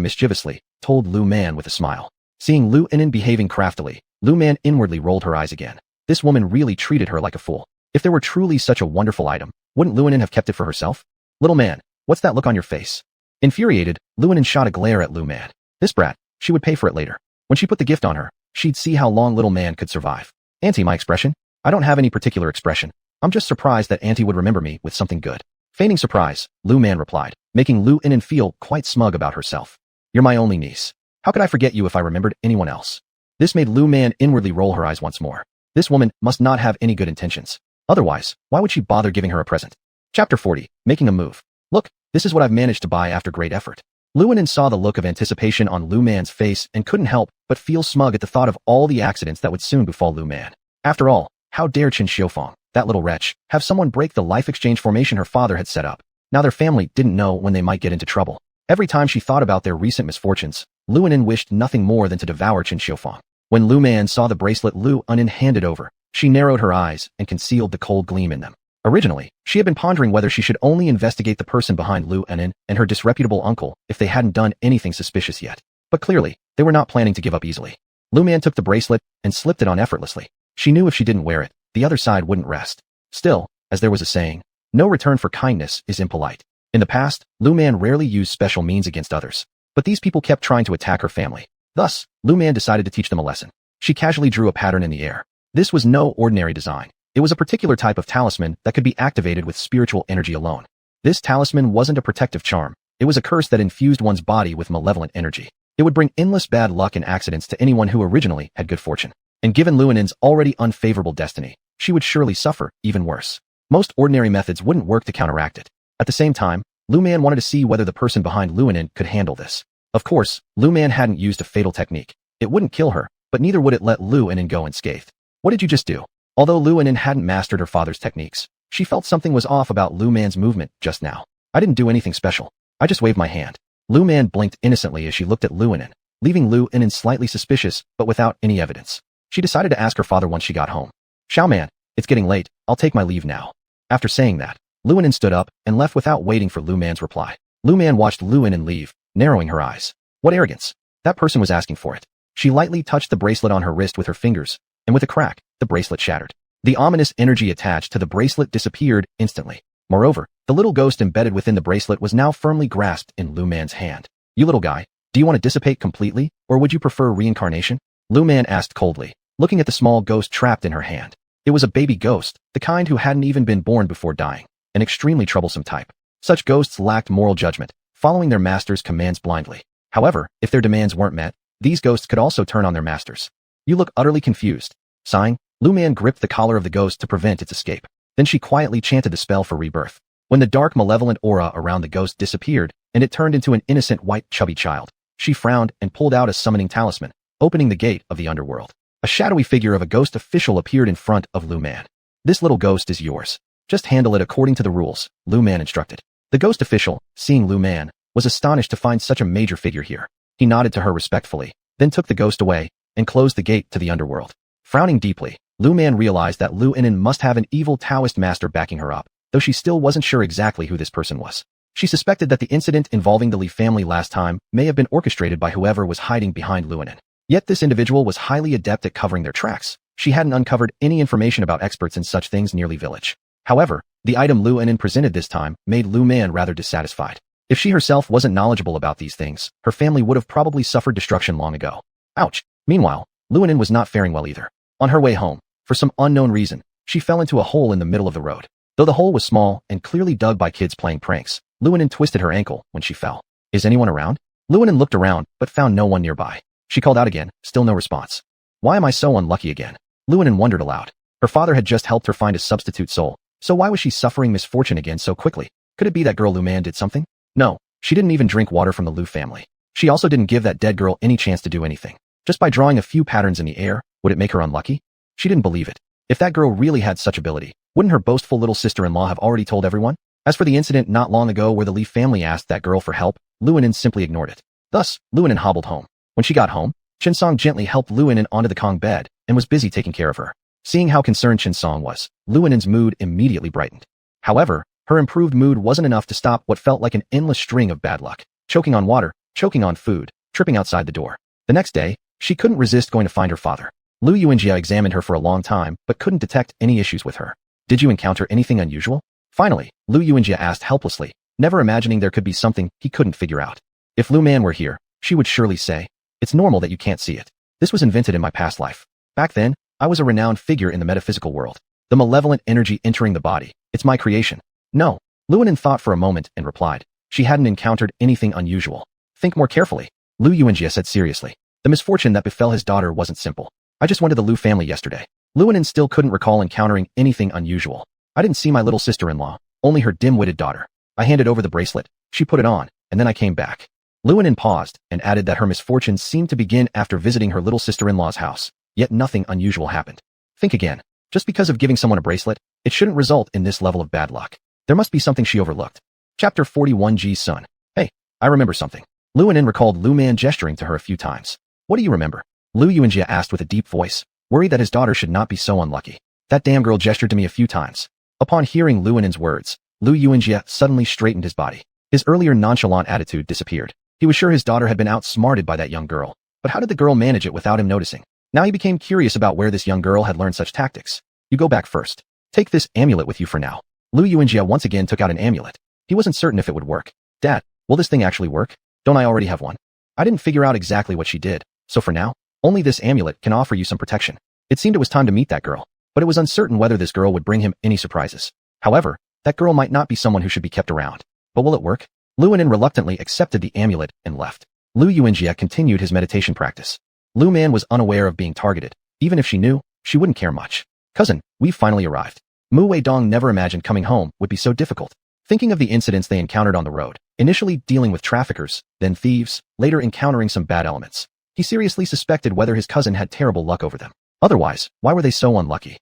A: mischievously, told Lu Man with a smile. Seeing Lu Anin behaving craftily, Lu Man inwardly rolled her eyes again. This woman really treated her like a fool. If there were truly such a wonderful item, wouldn't Lu Anin have kept it for herself? Little man, what's that look on your face? Infuriated, Lu Anin shot a glare at Lu Man. This brat, she would pay for it later. When she put the gift on her, she'd see how long little man could survive. Auntie, my expression? I don't have any particular expression. I'm just surprised that Auntie would remember me with something good. Feigning surprise, Lu Man replied, making Lu Anin feel quite smug about herself. You're my only niece. How could I forget you if I remembered anyone else? This made Lu Man inwardly roll her eyes once more. This woman must not have any good intentions. Otherwise, why would she bother giving her a present? Chapter 40, Making a Move. Look, this is what I've managed to buy after great effort. Lu Anin saw the look of anticipation on Lu Man's face and couldn't help but feel smug at the thought of all the accidents that would soon befall Lu Man. After all, how dare Chen Xiufang, that little wretch, have someone break the life exchange formation her father had set up? Now their family didn't know when they might get into trouble. Every time she thought about their recent misfortunes, Lu Anin wished nothing more than to devour Chen Xiufang. When Lu Man saw the bracelet Lu Anin handed over, she narrowed her eyes and concealed the cold gleam in them. Originally, she had been pondering whether she should only investigate the person behind Lu Enin and her disreputable uncle if they hadn't done anything suspicious yet. But clearly, they were not planning to give up easily. Lu Man took the bracelet and slipped it on effortlessly. She knew if she didn't wear it, the other side wouldn't rest. Still, as there was a saying, no return for kindness is impolite. In the past, Lu Man rarely used special means against others. But these people kept trying to attack her family. Thus, Lu Man decided to teach them a lesson. She casually drew a pattern in the air. This was no ordinary design. It was a particular type of talisman that could be activated with spiritual energy alone. This talisman wasn't a protective charm. It was a curse that infused one's body with malevolent energy. It would bring endless bad luck and accidents to anyone who originally had good fortune. And given Lu Enin's already unfavorable destiny, she would surely suffer even worse. Most ordinary methods wouldn't work to counteract it. At the same time, Lu Man wanted to see whether the person behind Lu Enin could handle this. Of course, Lu Man hadn't used a fatal technique. It wouldn't kill her, but neither would it let Lu Enin go unscathed. What did you just do? Although Lu Enin hadn't mastered her father's techniques, she felt something was off about Lu Man's movement just now. I didn't do anything special. I just waved my hand. Lu Man blinked innocently as she looked at Lu Enin, leaving Lu Enin slightly suspicious, but without any evidence. She decided to ask her father once she got home. Xiao Man, it's getting late. I'll take my leave now. After saying that, Lu Enin stood up and left without waiting for Lu Man's reply. Lu Man watched Lu Enin leave, narrowing her eyes. What arrogance. That person was asking for it. She lightly touched the bracelet on her wrist with her fingers, and with a crack, the bracelet shattered. The ominous energy attached to the bracelet disappeared instantly. Moreover, the little ghost embedded within the bracelet was now firmly grasped in Lu Man's hand. You little guy, do you want to dissipate completely, or would you prefer reincarnation? Lu Man asked coldly, looking at the small ghost trapped in her hand. It was a baby ghost, the kind who hadn't even been born before dying, an extremely troublesome type. Such ghosts lacked moral judgment, following their master's commands blindly. However, if their demands weren't met, these ghosts could also turn on their masters. You look utterly confused. Sighing, Lu Man gripped the collar of the ghost to prevent its escape. Then she quietly chanted the spell for rebirth. When the dark malevolent aura around the ghost disappeared, and it turned into an innocent white chubby child, she frowned and pulled out a summoning talisman, opening the gate of the underworld. A shadowy figure of a ghost official appeared in front of Lu Man. This little ghost is yours. Just handle it according to the rules, Lu Man instructed. The ghost official, seeing Lu Man, was astonished to find such a major figure here. He nodded to her respectfully, then took the ghost away, and closed the gate to the underworld. Frowning deeply, Lu Man realized that Lu Enin must have an evil Taoist master backing her up, though she still wasn't sure exactly who this person was. She suspected that the incident involving the Li family last time may have been orchestrated by whoever was hiding behind Lu Enin. Yet this individual was highly adept at covering their tracks. She hadn't uncovered any information about experts in such things near Li village. However, the item Lu Enin presented this time made Lu Man rather dissatisfied. If she herself wasn't knowledgeable about these things, her family would have probably suffered destruction long ago. Ouch. Meanwhile, Lu Enin was not faring well either. On her way home, for some unknown reason, she fell into a hole in the middle of the road. Though the hole was small and clearly dug by kids playing pranks, Lu Enin twisted her ankle when she fell. Is anyone around? Lu Enin looked around, but found no one nearby. She called out again, still no response. Why am I so unlucky again? Lu Enin wondered aloud. Her father had just helped her find a substitute soul, so why was she suffering misfortune again so quickly? Could it be that girl Lu Man did something? No, she didn't even drink water from the Lu family. She also didn't give that dead girl any chance to do anything. Just by drawing a few patterns in the air, would it make her unlucky? She didn't believe it. If that girl really had such ability, wouldn't her boastful little sister-in-law have already told everyone? As for the incident not long ago where the Li family asked that girl for help, Lu Enin simply ignored it. Thus, Lu Enin hobbled home. When she got home, Qinsong gently helped Lu Enin onto the Kong bed and was busy taking care of her. Seeing how concerned Qinsong was, Lu Enin's mood immediately brightened. However, her improved mood wasn't enough to stop what felt like an endless string of bad luck. Choking on water, choking on food, tripping outside the door. The next day, she couldn't resist going to find her father. Lu Yuanjia examined her for a long time but couldn't detect any issues with her. Did you encounter anything unusual? Finally, Lu Yuanjia asked helplessly, never imagining there could be something he couldn't figure out. If Lu Man were here, she would surely say, it's normal that you can't see it. This was invented in my past life. Back then, I was a renowned figure in the metaphysical world. The malevolent energy entering the body, it's my creation. No. Lu Enin thought for a moment and replied. She hadn't encountered anything unusual. Think more carefully. Lu Yuanjia said seriously. The misfortune that befell his daughter wasn't simple. I just went to the Lu family yesterday. Lu Enin still couldn't recall encountering anything unusual. I didn't see my little sister-in-law, only her dim-witted daughter. I handed over the bracelet, she put it on, and then I came back. Lu Enin paused and added that her misfortunes seemed to begin after visiting her little sister-in-law's house, yet nothing unusual happened. Think again. Just because of giving someone a bracelet, it shouldn't result in this level of bad luck. There must be something she overlooked. Chapter 41 Ji's son. Hey, I remember something. Lu Enin recalled Lu Man gesturing to her a few times. What do you remember? Lu Yuanjia asked with a deep voice, worried that his daughter should not be so unlucky. That damn girl gestured to me a few times. Upon hearing Lu Yunan's words, Lu Yunjie suddenly straightened his body. His earlier nonchalant attitude disappeared. He was sure his daughter had been outsmarted by that young girl, but how did the girl manage it without him noticing? Now he became curious about where this young girl had learned such tactics. You go back first. Take this amulet with you for now. Lu Yunjie once again took out an amulet. He wasn't certain if it would work. Dad, will this thing actually work? Don't I already have one? I didn't figure out exactly what she did, so for now, only this amulet can offer you some protection. It seemed it was time to meet that girl, but it was uncertain whether this girl would bring him any surprises. However, that girl might not be someone who should be kept around. But will it work? Lu Yunan reluctantly accepted the amulet and left. Lu Yunjie continued his meditation practice. Lu Man was unaware of being targeted. Even if she knew, she wouldn't care much. Cousin, we've finally arrived. Mu Weidong never imagined coming home would be so difficult. Thinking of the incidents they encountered on the road, initially dealing with traffickers, then thieves, later encountering some bad elements, he seriously suspected whether his cousin had terrible luck over them. Otherwise, why were they so unlucky?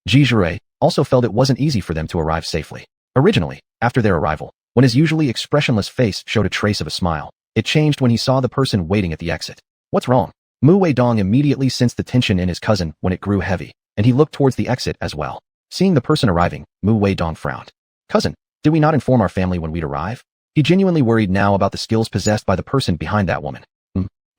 A: Ji Zhirui also felt it wasn't easy for them to arrive safely. Originally, after their arrival, when his usually expressionless face showed a trace of a smile, it changed when he saw the person waiting at the exit. What's wrong? Mu Weidong immediately sensed the tension in his cousin when it grew heavy, and he looked towards the exit as well. Seeing the person arriving, Mu Weidong frowned. Cousin, did we not inform our family when we'd arrive? He genuinely worried now about the skills possessed by the person behind that woman.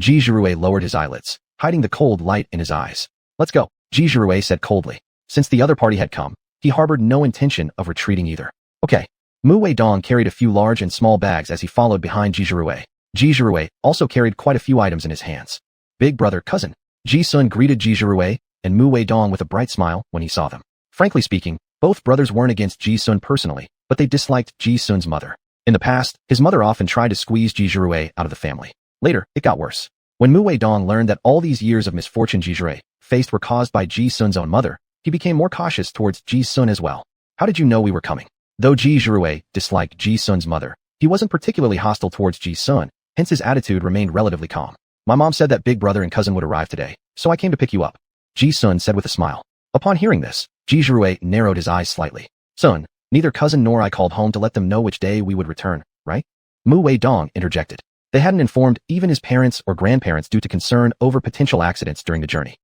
A: Ji Zhirui lowered his eyelids, hiding the cold light in his eyes. Let's go, Ji Zhirui said coldly. Since the other party had come, he harbored no intention of retreating either. Okay. Mu Weidong carried a few large and small bags as he followed behind Ji Zhirui. Ji Zhirui also carried quite a few items in his hands. Big brother, cousin. Ji Sun greeted Ji Zhirui and Mu Weidong with a bright smile when he saw them. Frankly speaking, both brothers weren't against Ji Sun personally, but they disliked Ji Sun's mother. In the past, his mother often tried to squeeze Ji Zhirui out of the family. Later, it got worse. When Mu Weidong learned that all these years of misfortune Ji Zhirui faced were caused by Ji Sun's own mother, he became more cautious towards Ji Sun as well. How did you know we were coming? Though Ji Zhirui disliked Ji Sun's mother, he wasn't particularly hostile towards Ji Sun, hence his attitude remained relatively calm. My mom said that big brother and cousin would arrive today, so I came to pick you up, Ji Sun said with a smile. Upon hearing this, Ji Zhirui narrowed his eyes slightly. Son, neither cousin nor I called home to let them know which day we would return, right? Mu Weidong interjected. They hadn't informed even his parents or grandparents due to concern over potential accidents during the journey.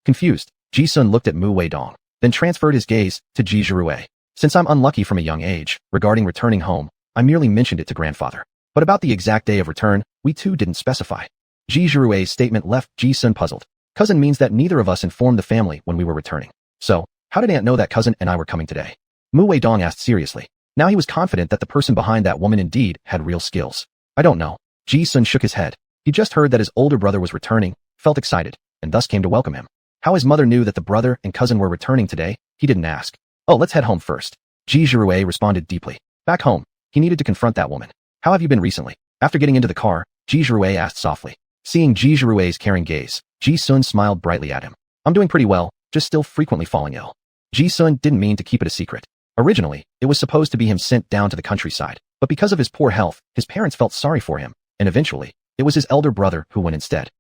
A: Confused, Ji Sun looked at Mu Weidong, then transferred his gaze to Ji Zhirui. Since I'm unlucky from a young age, regarding returning home, I merely mentioned it to grandfather. But about the exact day of return, we too didn't specify. Ji Zhirui's statement left Ji Sun puzzled. Cousin means that neither of us informed the family when we were returning. So, how did Aunt know that cousin and I were coming today? Mu Weidong asked seriously. Now he was confident that the person behind that woman indeed had real skills. I don't know. Ji Sun shook his head. He just heard that his older brother was returning, felt excited, and thus came to welcome him. How his mother knew that the brother and cousin were returning today, he didn't ask. Oh, let's head home first. Ji Zhirui responded deeply. Back home, he needed to confront that woman. How have you been recently? After getting into the car, Ji Zhirui asked softly. Seeing Ji Zhirui's caring gaze, Ji Sun smiled brightly at him. I'm doing pretty well, just still frequently falling ill. Ji Sun didn't mean to keep it a secret. Originally, it was supposed to be him sent down to the countryside, but because of his poor health, his parents felt sorry for him, and eventually, it was his elder brother who went instead.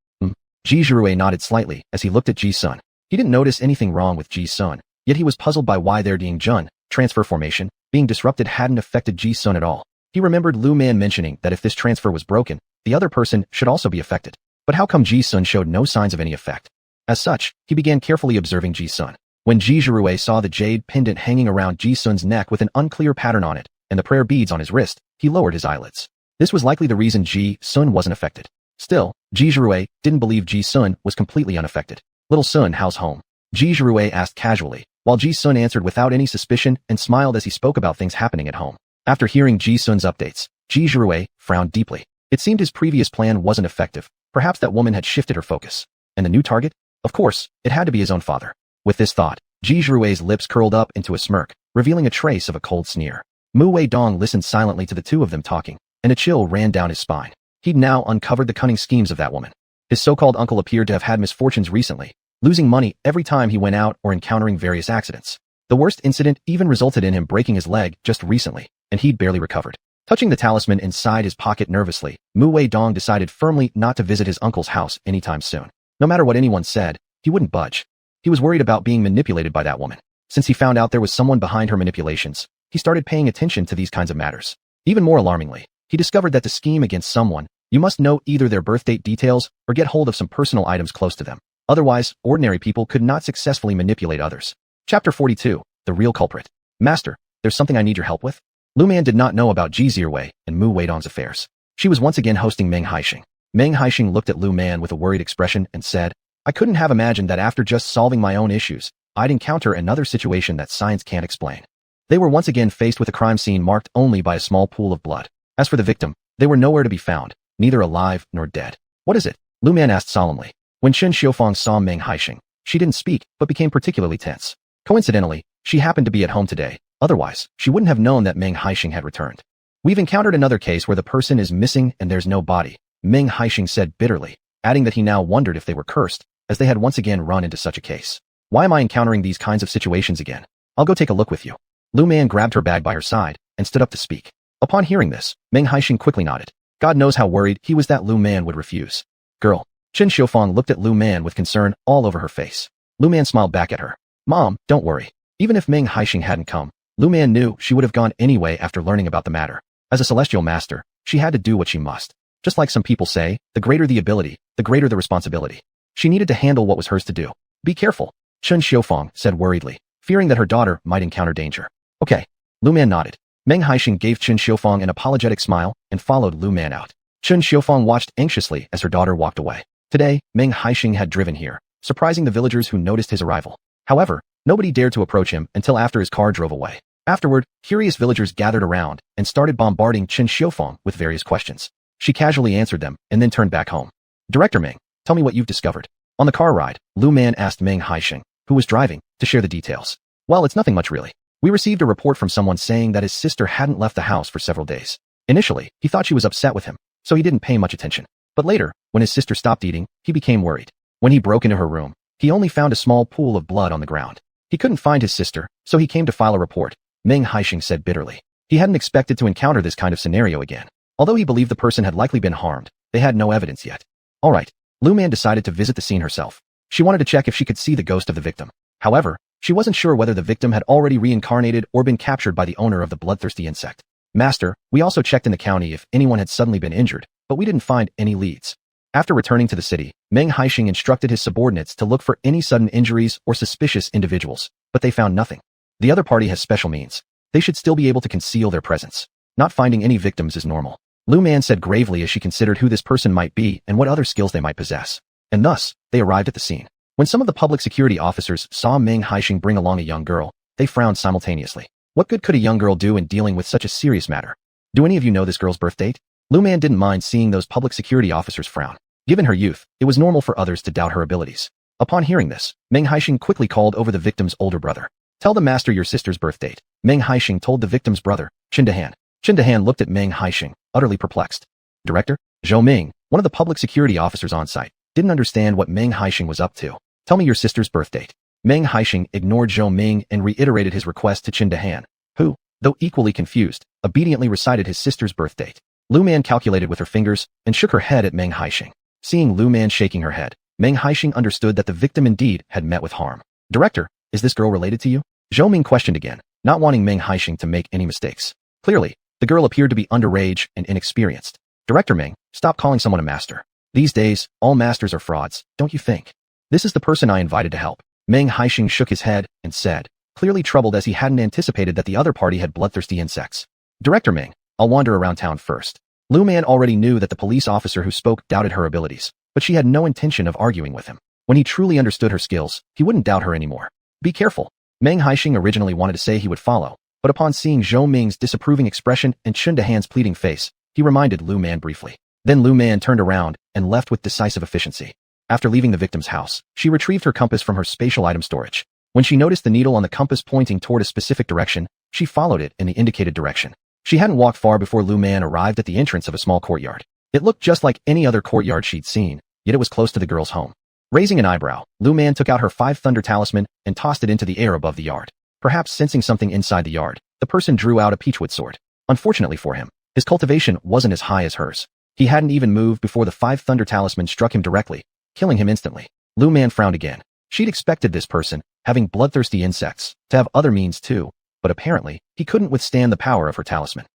A: Ji Zhirui nodded slightly as he looked at Ji Sun. He didn't notice anything wrong with Ji Sun, yet he was puzzled by why their Jun transfer formation being disrupted hadn't affected Ji Sun at all. He remembered Lu Man mentioning that if this transfer was broken, the other person should also be affected. But how come Ji Sun showed no signs of any effect? As such, he began carefully observing Ji Sun. When Ji Zhirui saw the jade pendant hanging around Ji Sun's neck with an unclear pattern on it, and the prayer beads on his wrist, he lowered his eyelids. This was likely the reason Ji Sun wasn't affected. Still, Ji Zhirui didn't believe Ji Sun was completely unaffected. Little Sun, how's home? Ji Zhirui asked casually, while Ji Sun answered without any suspicion and smiled as he spoke about things happening at home. After hearing Ji Sun's updates, Ji Zhirui frowned deeply. It seemed his previous plan wasn't effective. Perhaps that woman had shifted her focus. And the new target? Of course, it had to be his own father. With this thought, Ji Zhirui's lips curled up into a smirk, revealing a trace of a cold sneer. Mu Weidong listened silently to the two of them talking, and a chill ran down his spine. He'd now uncovered the cunning schemes of that woman. His so-called uncle appeared to have had misfortunes recently, losing money every time he went out or encountering various accidents. The worst incident even resulted in him breaking his leg just recently, and he'd barely recovered. Touching the talisman inside his pocket nervously, Mu Weidong decided firmly not to visit his uncle's house anytime soon. No matter what anyone said, he wouldn't budge. He was worried about being manipulated by that woman. Since he found out there was someone behind her manipulations, he started paying attention to these kinds of matters. Even more alarmingly, he discovered that to scheme against someone, you must know either their birth date details or get hold of some personal items close to them. Otherwise, ordinary people could not successfully manipulate others. Chapter 42, The Real Culprit. Master, there's something I need your help with? Lu Man did not know about Ji Wei and Mu Weidong's affairs. She was once again hosting Meng Haixing. Meng Haixing looked at Lu Man with a worried expression and said, I couldn't have imagined that after just solving my own issues, I'd encounter another situation that science can't explain. They were once again faced with a crime scene marked only by a small pool of blood. As for the victim, they were nowhere to be found, neither alive nor dead. What is it? Lu Man asked solemnly. When Chen Xiufang saw Meng Haixing, she didn't speak, but became particularly tense. Coincidentally, she happened to be at home today. Otherwise, she wouldn't have known that Meng Haixing had returned. We've encountered another case where the person is missing and there's no body, Meng Haixing said bitterly, adding that he now wondered if they were cursed, as they had once again run into such a case. Why am I encountering these kinds of situations again? I'll go take a look with you. Lu Man grabbed her bag by her side and stood up to speak. Upon hearing this, Meng Haixing quickly nodded. God knows how worried he was that Lu Man would refuse. Girl. Chen Xiufang looked at Lu Man with concern all over her face. Lu Man smiled back at her. Mom, don't worry. Even if Meng Haixing hadn't come, Lu Man knew she would have gone anyway after learning about the matter. As a celestial master, she had to do what she must. Just like some people say, the greater the ability, the greater the responsibility. She needed to handle what was hers to do. Be careful, Chen Xiufang said worriedly, fearing that her daughter might encounter danger. Okay. Lu Man nodded. Meng Haixing gave Chen Xiufang an apologetic smile and followed Lu Man out. Chen Xiufang watched anxiously as her daughter walked away. Today, Meng Haixing had driven here, surprising the villagers who noticed his arrival. However, nobody dared to approach him until after his car drove away. Afterward, curious villagers gathered around and started bombarding Chen Xiufang with various questions. She casually answered them and then turned back home. Director Meng, tell me what you've discovered. On the car ride, Lu Man asked Meng Haixing, who was driving, to share the details. Well, it's nothing much really. We received a report from someone saying that his sister hadn't left the house for several days. Initially, he thought she was upset with him, so he didn't pay much attention. But later, when his sister stopped eating, he became worried. When he broke into her room, he only found a small pool of blood on the ground. He couldn't find his sister, so he came to file a report, Meng Haixing said bitterly. He hadn't expected to encounter this kind of scenario again. Although he believed the person had likely been harmed, they had no evidence yet. Alright, Lu Man decided to visit the scene herself. She wanted to check if she could see the ghost of the victim. However, she wasn't sure whether the victim had already reincarnated or been captured by the owner of the bloodthirsty insect. Master, we also checked in the county if anyone had suddenly been injured, but we didn't find any leads. After returning to the city, Meng Haixing instructed his subordinates to look for any sudden injuries or suspicious individuals, but they found nothing. The other party has special means. They should still be able to conceal their presence. Not finding any victims is normal. Lu Man said gravely as she considered who this person might be and what other skills they might possess. And thus, they arrived at the scene. When some of the public security officers saw Meng Haixing bring along a young girl, they frowned simultaneously. What good could a young girl do in dealing with such a serious matter? Do any of you know this girl's birth date? Lu Man didn't mind seeing those public security officers frown. Given her youth, it was normal for others to doubt her abilities. Upon hearing this, Meng Haixing quickly called over the victim's older brother. Tell the master your sister's birth date. Meng Haixing told the victim's brother, Qindahan. Qindahan looked at Meng Haixing, utterly perplexed. Director, Zhou Ming, one of the public security officers on site, didn't understand what Meng Haixing was up to. Tell me your sister's birth date. Meng Haixing ignored Zhou Ming and reiterated his request to Qindahan, who, though equally confused, obediently recited his sister's birth date. Lu Man calculated with her fingers and shook her head at Meng Haixing. Seeing Lu Man shaking her head, Meng Haixing understood that the victim indeed had met with harm. Director, is this girl related to you? Zhou Ming questioned again, not wanting Meng Haixing to make any mistakes. Clearly, the girl appeared to be underage and inexperienced. Director Ming, stop calling someone a master. These days, all masters are frauds, don't you think? This is the person I invited to help. Meng Haixing shook his head and said, clearly troubled as he hadn't anticipated that the other party had bloodthirsty insects. Director Ming, I'll wander around town first. Lu Man already knew that the police officer who spoke doubted her abilities, but she had no intention of arguing with him. When he truly understood her skills, he wouldn't doubt her anymore. Be careful. Meng Haixing originally wanted to say he would follow, but upon seeing Zhou Ming's disapproving expression and Qindahan's pleading face, he reminded Lu Man briefly. Then Lu Man turned around and left with decisive efficiency. After leaving the victim's house, she retrieved her compass from her spatial item storage. When she noticed the needle on the compass pointing toward a specific direction, she followed it in the indicated direction. She hadn't walked far before Lu Man arrived at the entrance of a small courtyard. It looked just like any other courtyard she'd seen, yet it was close to the girl's home. Raising an eyebrow, Lu Man took out her 5 thunder talisman and tossed it into the air above the yard. Perhaps sensing something inside the yard, the person drew out a peachwood sword. Unfortunately for him, his cultivation wasn't as high as hers. He hadn't even moved before the 5 thunder talisman struck him directly, killing him instantly. Lu Man frowned again. She'd expected this person, having bloodthirsty insects, to have other means too, but apparently, he couldn't withstand the power of her talisman.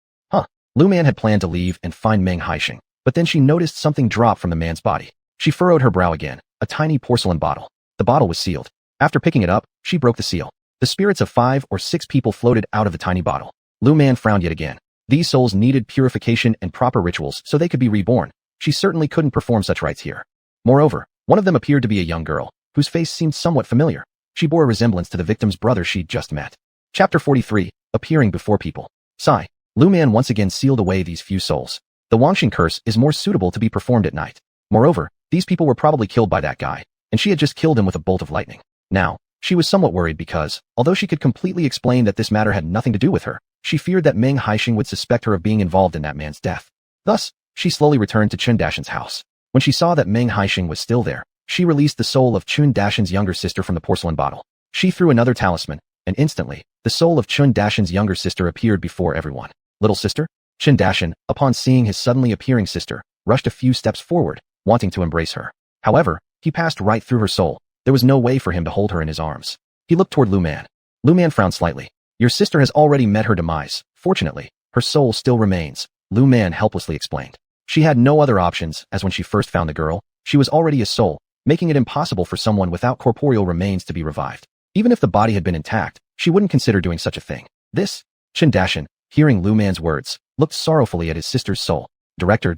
A: Lu Man had planned to leave and find Meng Haixing, but then she noticed something drop from the man's body. She furrowed her brow again, a tiny porcelain bottle. The bottle was sealed. After picking it up, she broke the seal. The spirits of 5 or 6 people floated out of the tiny bottle. Lu Man frowned yet again. These souls needed purification and proper rituals so they could be reborn. She certainly couldn't perform such rites here. Moreover, one of them appeared to be a young girl, whose face seemed somewhat familiar. She bore a resemblance to the victim's brother she'd just met. Chapter 43, Appearing Before People. Sigh. Lu Man once again sealed away these few souls. The Wangxing curse is more suitable to be performed at night. Moreover, these people were probably killed by that guy, and she had just killed him with a bolt of lightning. Now, she was somewhat worried because, although she could completely explain that this matter had nothing to do with her, she feared that Meng Haixing would suspect her of being involved in that man's death. Thus, she slowly returned to Chun Dashan's house. When she saw that Meng Haixing was still there, she released the soul of Chun Dashan's younger sister from the porcelain bottle. She threw another talisman, and instantly, the soul of Chun Dashan's younger sister appeared before everyone. Little sister? Chun Dashan, upon seeing his suddenly appearing sister, rushed a few steps forward, wanting to embrace her. However, he passed right through her soul. There was no way for him to hold her in his arms. He looked toward Lu Man. Lu Man frowned slightly. Your sister has already met her demise. Fortunately, her soul still remains, Lu Man helplessly explained. She had no other options, as when she first found the girl, she was already a soul, making it impossible for someone without corporeal remains to be revived. Even if the body had been intact, she wouldn't consider doing such a thing. This, Chun Dashan, hearing Lu Man's words, looked sorrowfully at his sister's soul. Director?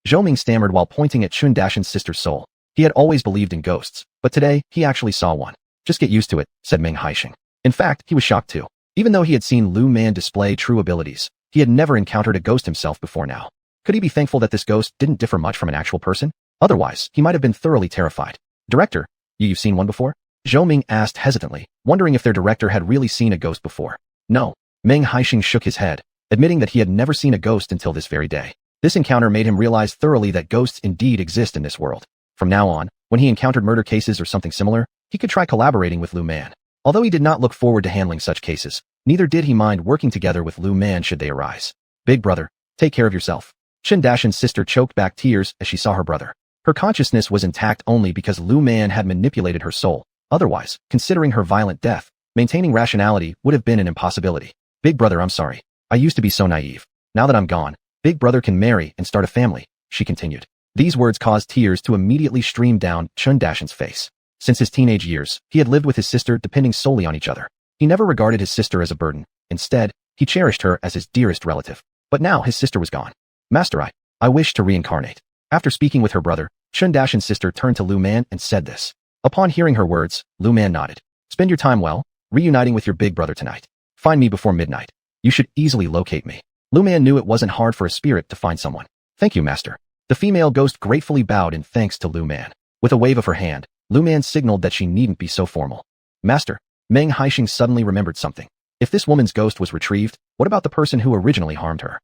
A: Zhou Ming stammered while pointing at Chun Dashan's sister's soul. He had always believed in ghosts, but today, he actually saw one. Just get used to it, said Meng Haixing. In fact, he was shocked too. Even though he had seen Lu Man display true abilities, he had never encountered a ghost himself before now. Could he be thankful that this ghost didn't differ much from an actual person? Otherwise, he might have been thoroughly terrified. Director, you've seen one before? Zhou Ming asked hesitantly, wondering if their director had really seen a ghost before. No. Meng Haixing shook his head, admitting that he had never seen a ghost until this very day. This encounter made him realize thoroughly that ghosts indeed exist in this world. From now on, when he encountered murder cases or something similar, he could try collaborating with Lu Man. Although he did not look forward to handling such cases, neither did he mind working together with Lu Man should they arise. Big brother, take care of yourself. Chun Dashan's sister choked back tears as she saw her brother. Her consciousness was intact only because Lu Man had manipulated her soul. Otherwise, considering her violent death, maintaining rationality would have been an impossibility. Big brother, I'm sorry. I used to be so naive. Now that I'm gone, big brother can marry and start a family, she continued. These words caused tears to immediately stream down Chun Dashan's face. Since his teenage years, he had lived with his sister depending solely on each other. He never regarded his sister as a burden. Instead, he cherished her as his dearest relative. But now his sister was gone. Master, I wish to reincarnate. After speaking with her brother, Chun Dashan's sister turned to Lu Man and said this. Upon hearing her words, Lu Man nodded. Spend your time well, reuniting with your big brother tonight. Find me before midnight. You should easily locate me. Lu Man knew it wasn't hard for a spirit to find someone. Thank you, master. The female ghost gratefully bowed in thanks to Lu Man. With a wave of her hand, Lu Man signaled that she needn't be so formal. Master, Meng Haixing suddenly remembered something. If this woman's ghost was retrieved, what about the person who originally harmed her?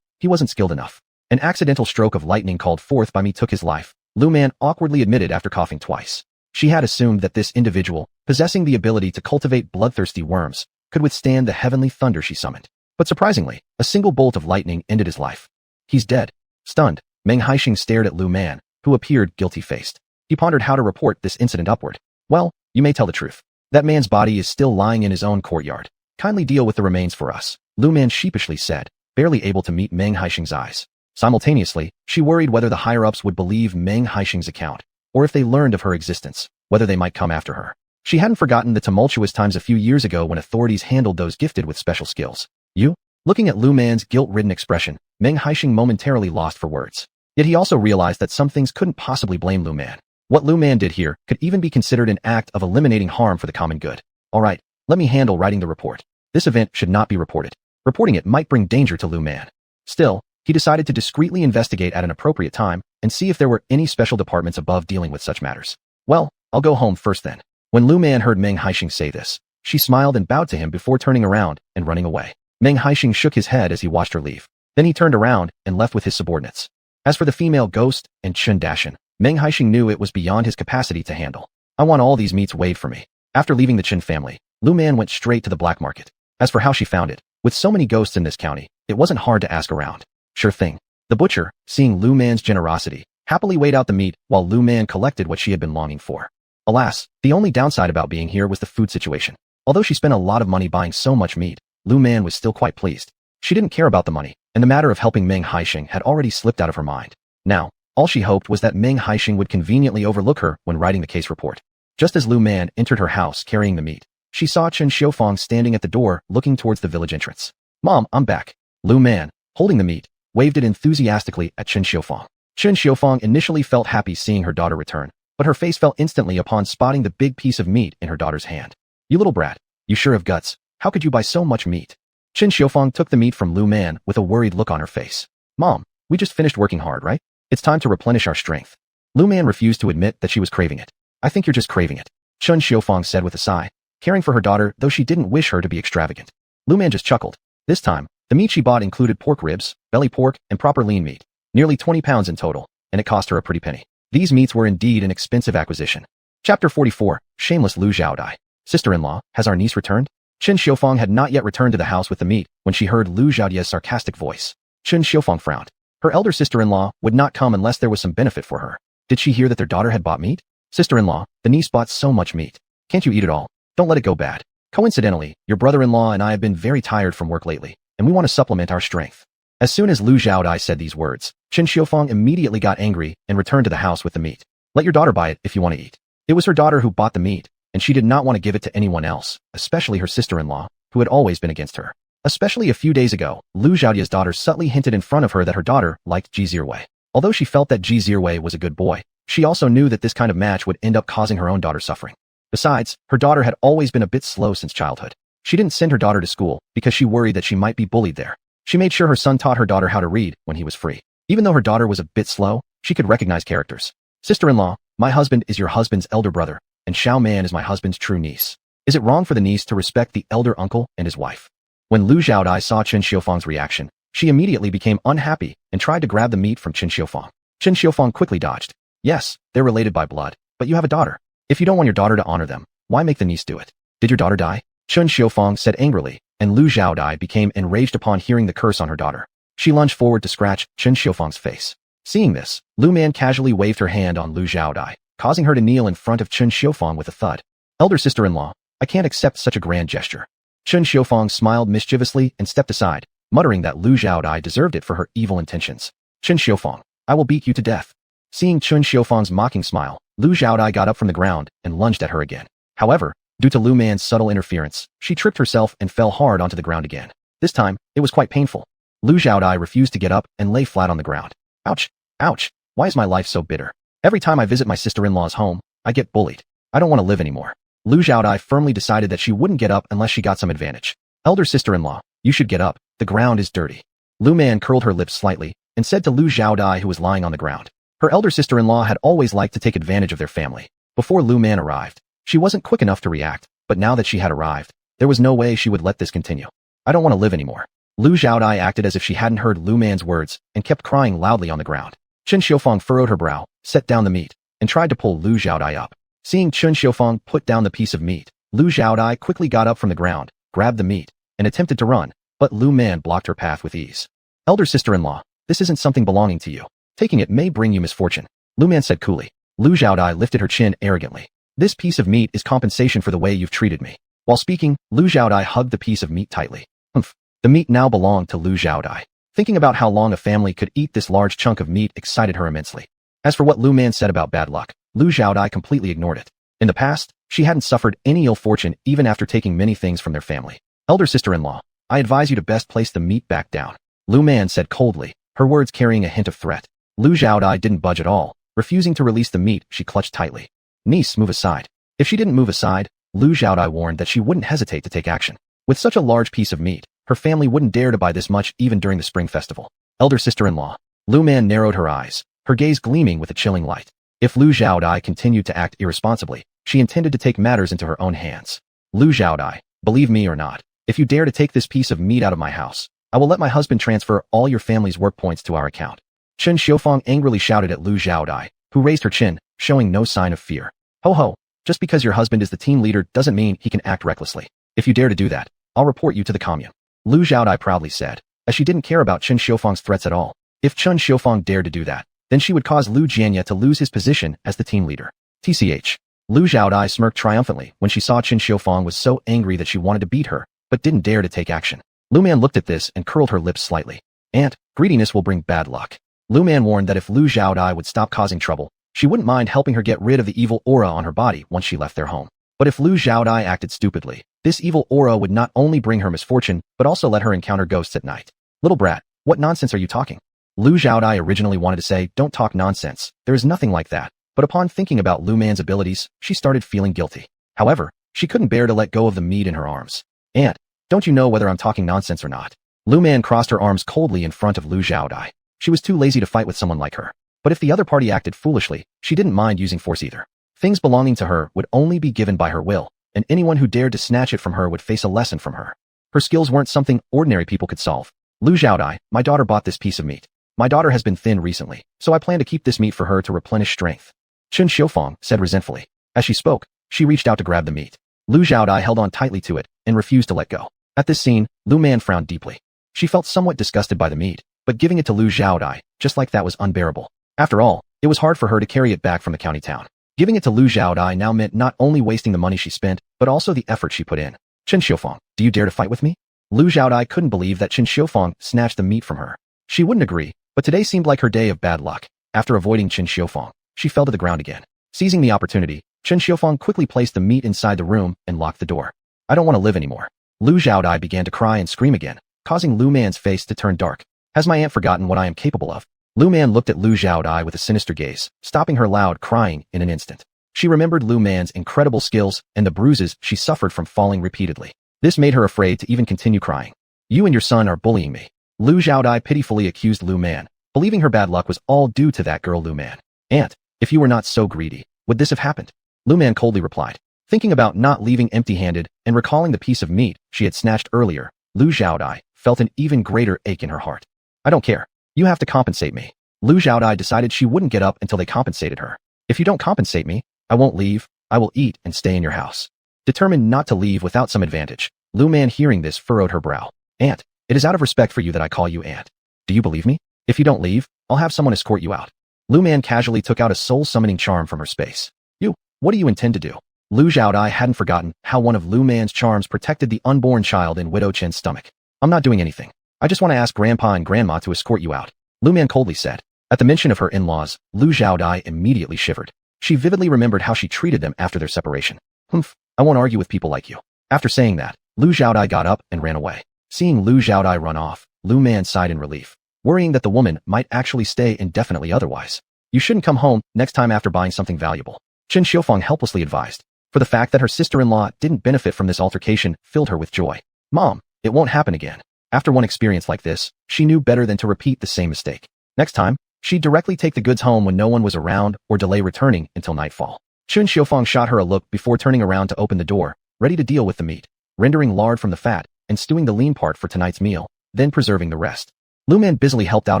A: He wasn't skilled enough. An accidental stroke of lightning called forth by me took his life, Lu Man awkwardly admitted after coughing twice. She had assumed that this individual, possessing the ability to cultivate bloodthirsty worms, could withstand the heavenly thunder she summoned. But surprisingly, a single bolt of lightning ended his life. He's dead. Stunned, Meng Haixing stared at Lu Man, who appeared guilty-faced. He pondered how to report this incident upward. Well, you may tell the truth. That man's body is still lying in his own courtyard. Kindly deal with the remains for us, Lu Man sheepishly said, barely able to meet Meng Haixing's eyes. Simultaneously, she worried whether the higher-ups would believe Meng Haixing's account, or if they learned of her existence, whether they might come after her. She hadn't forgotten the tumultuous times a few years ago when authorities handled those gifted with special skills. You? Looking at Lu Man's guilt-ridden expression, Meng Haixing momentarily lost for words. Yet he also realized that some things couldn't possibly blame Lu Man. What Lu Man did here could even be considered an act of eliminating harm for the common good. Alright, let me handle writing the report. This event should not be reported. Reporting it might bring danger to Lu Man. Still, he decided to discreetly investigate at an appropriate time and see if there were any special departments above dealing with such matters. Well, I'll go home first then. When Lu Man heard Meng Haixing say this, she smiled and bowed to him before turning around and running away. Meng Haixing shook his head as he watched her leave. Then he turned around and left with his subordinates. As for the female ghost and Chun Dashan, Meng Haixing knew it was beyond his capacity to handle. I want all these meats weighed for me. After leaving the Chun family, Lu Man went straight to the black market. As for how she found it, with so many ghosts in this county, it wasn't hard to ask around. Sure thing. The butcher, seeing Lu Man's generosity, happily weighed out the meat while Lu Man collected what she had been longing for. Alas, the only downside about being here was the food situation. Although she spent a lot of money buying so much meat, Lu Man was still quite pleased. She didn't care about the money, and the matter of helping Meng Haixing had already slipped out of her mind. Now, all she hoped was that Meng Haixing would conveniently overlook her when writing the case report. Just as Lu Man entered her house carrying the meat, she saw Chen Xiufang standing at the door, looking towards the village entrance. "Mom, I'm back." Lu Man, holding the meat, waved it enthusiastically at Chen Xiufang. Chen Xiufang initially felt happy seeing her daughter return, but her face fell instantly upon spotting the big piece of meat in her daughter's hand. "You little brat, you sure have guts. How could you buy so much meat?" Chen Xiufang took the meat from Lu Man with a worried look on her face. "Mom, we just finished working hard, right? It's time to replenish our strength." Lu Man refused to admit that she was craving it. "I think you're just craving it," Chen Xiufang said with a sigh, caring for her daughter though she didn't wish her to be extravagant. Lu Man just chuckled. This time, the meat she bought included pork ribs, belly pork, and proper lean meat, nearly 20 pounds in total, and it cost her a pretty penny. These meats were indeed an expensive acquisition. Chapter 44, Shameless Lu Xiaodai. Sister-in-law, has our niece returned? Chen Xiufang had not yet returned to the house with the meat when she heard Lu Xiaodai's sarcastic voice. Chen Xiufang frowned. Her elder sister-in-law would not come unless there was some benefit for her. Did she hear that their daughter had bought meat? Sister-in-law, the niece bought so much meat. Can't you eat it all? Don't let it go bad. Coincidentally, your brother-in-law and I have been very tired from work lately, and we want to supplement our strength. As soon as Lu Xiaodai said these words, Chen Xiufang immediately got angry and returned to the house with the meat. Let your daughter buy it if you want to eat. It was her daughter who bought the meat, and she did not want to give it to anyone else, especially her sister-in-law, who had always been against her. Especially a few days ago, Lu Xiaodai's daughter subtly hinted in front of her that her daughter liked Ji Zirwei. Although she felt that Ji Zirwei was a good boy, she also knew that this kind of match would end up causing her own daughter suffering. Besides, her daughter had always been a bit slow since childhood. She didn't send her daughter to school because she worried that she might be bullied there. She made sure her son taught her daughter how to read when he was free. Even though her daughter was a bit slow, she could recognize characters. Sister-in-law, my husband is your husband's elder brother, and Xiao Man is my husband's true niece. Is it wrong for the niece to respect the elder uncle and his wife? When Lu Xiaodai saw Chen Xiufang's reaction, she immediately became unhappy and tried to grab the meat from Chen Xiufang. Chen Xiufang quickly dodged. Yes, they're related by blood, but you have a daughter. If you don't want your daughter to honor them, why make the niece do it? Did your daughter die? Chen Xiufang said angrily, and Lu Xiaodai became enraged upon hearing the curse on her daughter. She lunged forward to scratch Chen Xiufang's face. Seeing this, Lu Man casually waved her hand on Lu Xiaodai, causing her to kneel in front of Chen Xiufang with a thud. Elder sister-in-law, I can't accept such a grand gesture. Chen Xiufang smiled mischievously and stepped aside, muttering that Lu Xiaodai deserved it for her evil intentions. Chen Xiufang, I will beat you to death. Seeing Chen Xiufang's mocking smile, Lu Xiaodai got up from the ground and lunged at her again. However, due to Lu Man's subtle interference, she tripped herself and fell hard onto the ground again. This time, it was quite painful. Lu Xiaodai refused to get up and lay flat on the ground. Ouch! Ouch! Why is my life so bitter? Every time I visit my sister-in-law's home, I get bullied. I don't want to live anymore. Lu Xiaodai firmly decided that she wouldn't get up unless she got some advantage. Elder sister-in-law, you should get up. The ground is dirty. Lu Man curled her lips slightly and said to Lu Xiaodai, who was lying on the ground. Her elder sister-in-law had always liked to take advantage of their family. Before Lu Man arrived, she wasn't quick enough to react, but now that she had arrived, there was no way she would let this continue. I don't want to live anymore. Lu Xiaodai acted as if she hadn't heard Lu Man's words and kept crying loudly on the ground. Chen Xiufang furrowed her brow, set down the meat, and tried to pull Lu Xiaodai up. Seeing Chen Xiufang put down the piece of meat, Lu Xiaodai quickly got up from the ground, grabbed the meat, and attempted to run, but Lu Man blocked her path with ease. Elder sister-in-law, this isn't something belonging to you. Taking it may bring you misfortune, Lu Man said coolly. Lu Xiaodai lifted her chin arrogantly. This piece of meat is compensation for the way you've treated me. While speaking, Lu Xiaodai hugged the piece of meat tightly. Humph. The meat now belonged to Lu Xiaodai. Thinking about how long a family could eat this large chunk of meat excited her immensely. As for what Lu Man said about bad luck, Lu Xiaodai completely ignored it. In the past, she hadn't suffered any ill fortune even after taking many things from their family. Elder sister-in-law, I advise you to best place the meat back down, Lu Man said coldly, her words carrying a hint of threat. Lu Xiaodai didn't budge at all. Refusing to release the meat, she clutched tightly. Niece, move aside. If she didn't move aside, Lu Xiaodai warned that she wouldn't hesitate to take action. With such a large piece of meat, her family wouldn't dare to buy this much even during the spring festival. Elder sister-in-law, Lu Man narrowed her eyes, her gaze gleaming with a chilling light. If Lu Xiaodai continued to act irresponsibly, she intended to take matters into her own hands. Lu Xiaodai, believe me or not, if you dare to take this piece of meat out of my house, I will let my husband transfer all your family's work points to our account. Chen Xiufang angrily shouted at Lu Xiaodai, who raised her chin, showing no sign of fear. Ho ho, just because your husband is the team leader doesn't mean he can act recklessly. If you dare to do that, I'll report you to the commune. Lu Xiaodai proudly said, as she didn't care about Chen Xiufang's threats at all. If Chen Xiufang dared to do that, then she would cause Lu Jianya to lose his position as the team leader. TCH. Lu Xiaodai smirked triumphantly when she saw Chen Xiufang was so angry that she wanted to beat her, but didn't dare to take action. Lu Man looked at this and curled her lips slightly. Aunt, greediness will bring bad luck. Lu Man warned that if Lu Xiaodai would stop causing trouble, she wouldn't mind helping her get rid of the evil aura on her body once she left their home. But if Lu Xiaodai acted stupidly, this evil aura would not only bring her misfortune, but also let her encounter ghosts at night. Little brat, what nonsense are you talking? Lu Xiaodai originally wanted to say, don't talk nonsense, there is nothing like that. But upon thinking about Lu Man's abilities, she started feeling guilty. However, she couldn't bear to let go of the meat in her arms. Aunt, don't you know whether I'm talking nonsense or not? Lu Man crossed her arms coldly in front of Lu Xiaodai. She was too lazy to fight with someone like her. But if the other party acted foolishly, she didn't mind using force either. Things belonging to her would only be given by her will, and anyone who dared to snatch it from her would face a lesson from her. Her skills weren't something ordinary people could solve. Lu Xiaodai, my daughter bought this piece of meat. My daughter has been thin recently, so I plan to keep this meat for her to replenish strength. Chen Xiufeng said resentfully. As she spoke, she reached out to grab the meat. Lu Xiaodai held on tightly to it and refused to let go. At this scene, Lu Man frowned deeply. She felt somewhat disgusted by the meat, but giving it to Lu Xiaodai, just like that was unbearable. After all, it was hard for her to carry it back from the county town. Giving it to Lu Xiaodai now meant not only wasting the money she spent, but also the effort she put in. Chen Xiufeng, do you dare to fight with me? Lu Xiaodai couldn't believe that Chen Xiufeng snatched the meat from her. She wouldn't agree, but today seemed like her day of bad luck. After avoiding Chen Xiufeng, she fell to the ground again. Seizing the opportunity, Chen Xiufeng quickly placed the meat inside the room and locked the door. I don't want to live anymore. Lu Xiaodai began to cry and scream again, causing Lu Man's face to turn dark. Has my aunt forgotten what I am capable of? Lu Man looked at Lu Xiaodai with a sinister gaze, stopping her loud crying in an instant. She remembered Lu Man's incredible skills and the bruises she suffered from falling repeatedly. This made her afraid to even continue crying. You and your son are bullying me. Lu Xiaodai pitifully accused Lu Man, believing her bad luck was all due to that girl Lu Man. Aunt, if you were not so greedy, would this have happened? Lu Man coldly replied. Thinking about not leaving empty-handed and recalling the piece of meat she had snatched earlier, Lu Xiaodai felt an even greater ache in her heart. I don't care. You have to compensate me. Lu Xiaodai decided she wouldn't get up until they compensated her. If you don't compensate me, I won't leave. I will eat and stay in your house. Determined not to leave without some advantage, Lu Man hearing this furrowed her brow. Aunt, it is out of respect for you that I call you aunt. Do you believe me? If you don't leave, I'll have someone escort you out. Lu Man casually took out a soul-summoning charm from her space. You, what do you intend to do? Lu Xiaodai hadn't forgotten how one of Lu Man's charms protected the unborn child in Widow Chen's stomach. I'm not doing anything. I just want to ask Grandpa and Grandma to escort you out, Lu Man coldly said. At the mention of her in-laws, Lu Xiaodai immediately shivered. She vividly remembered how she treated them after their separation. Humph, I won't argue with people like you. After saying that, Lu Xiaodai got up and ran away. Seeing Lu Xiaodai run off, Lu Man sighed in relief, worrying that the woman might actually stay indefinitely otherwise. You shouldn't come home next time after buying something valuable, Chen Xiufeng helplessly advised. For the fact that her sister-in-law didn't benefit from this altercation filled her with joy. Mom, it won't happen again. After one experience like this, she knew better than to repeat the same mistake. Next time, she'd directly take the goods home when no one was around or delay returning until nightfall. Chen Xiufeng shot her a look before turning around to open the door, ready to deal with the meat, rendering lard from the fat and stewing the lean part for tonight's meal, then preserving the rest. Lu Man busily helped out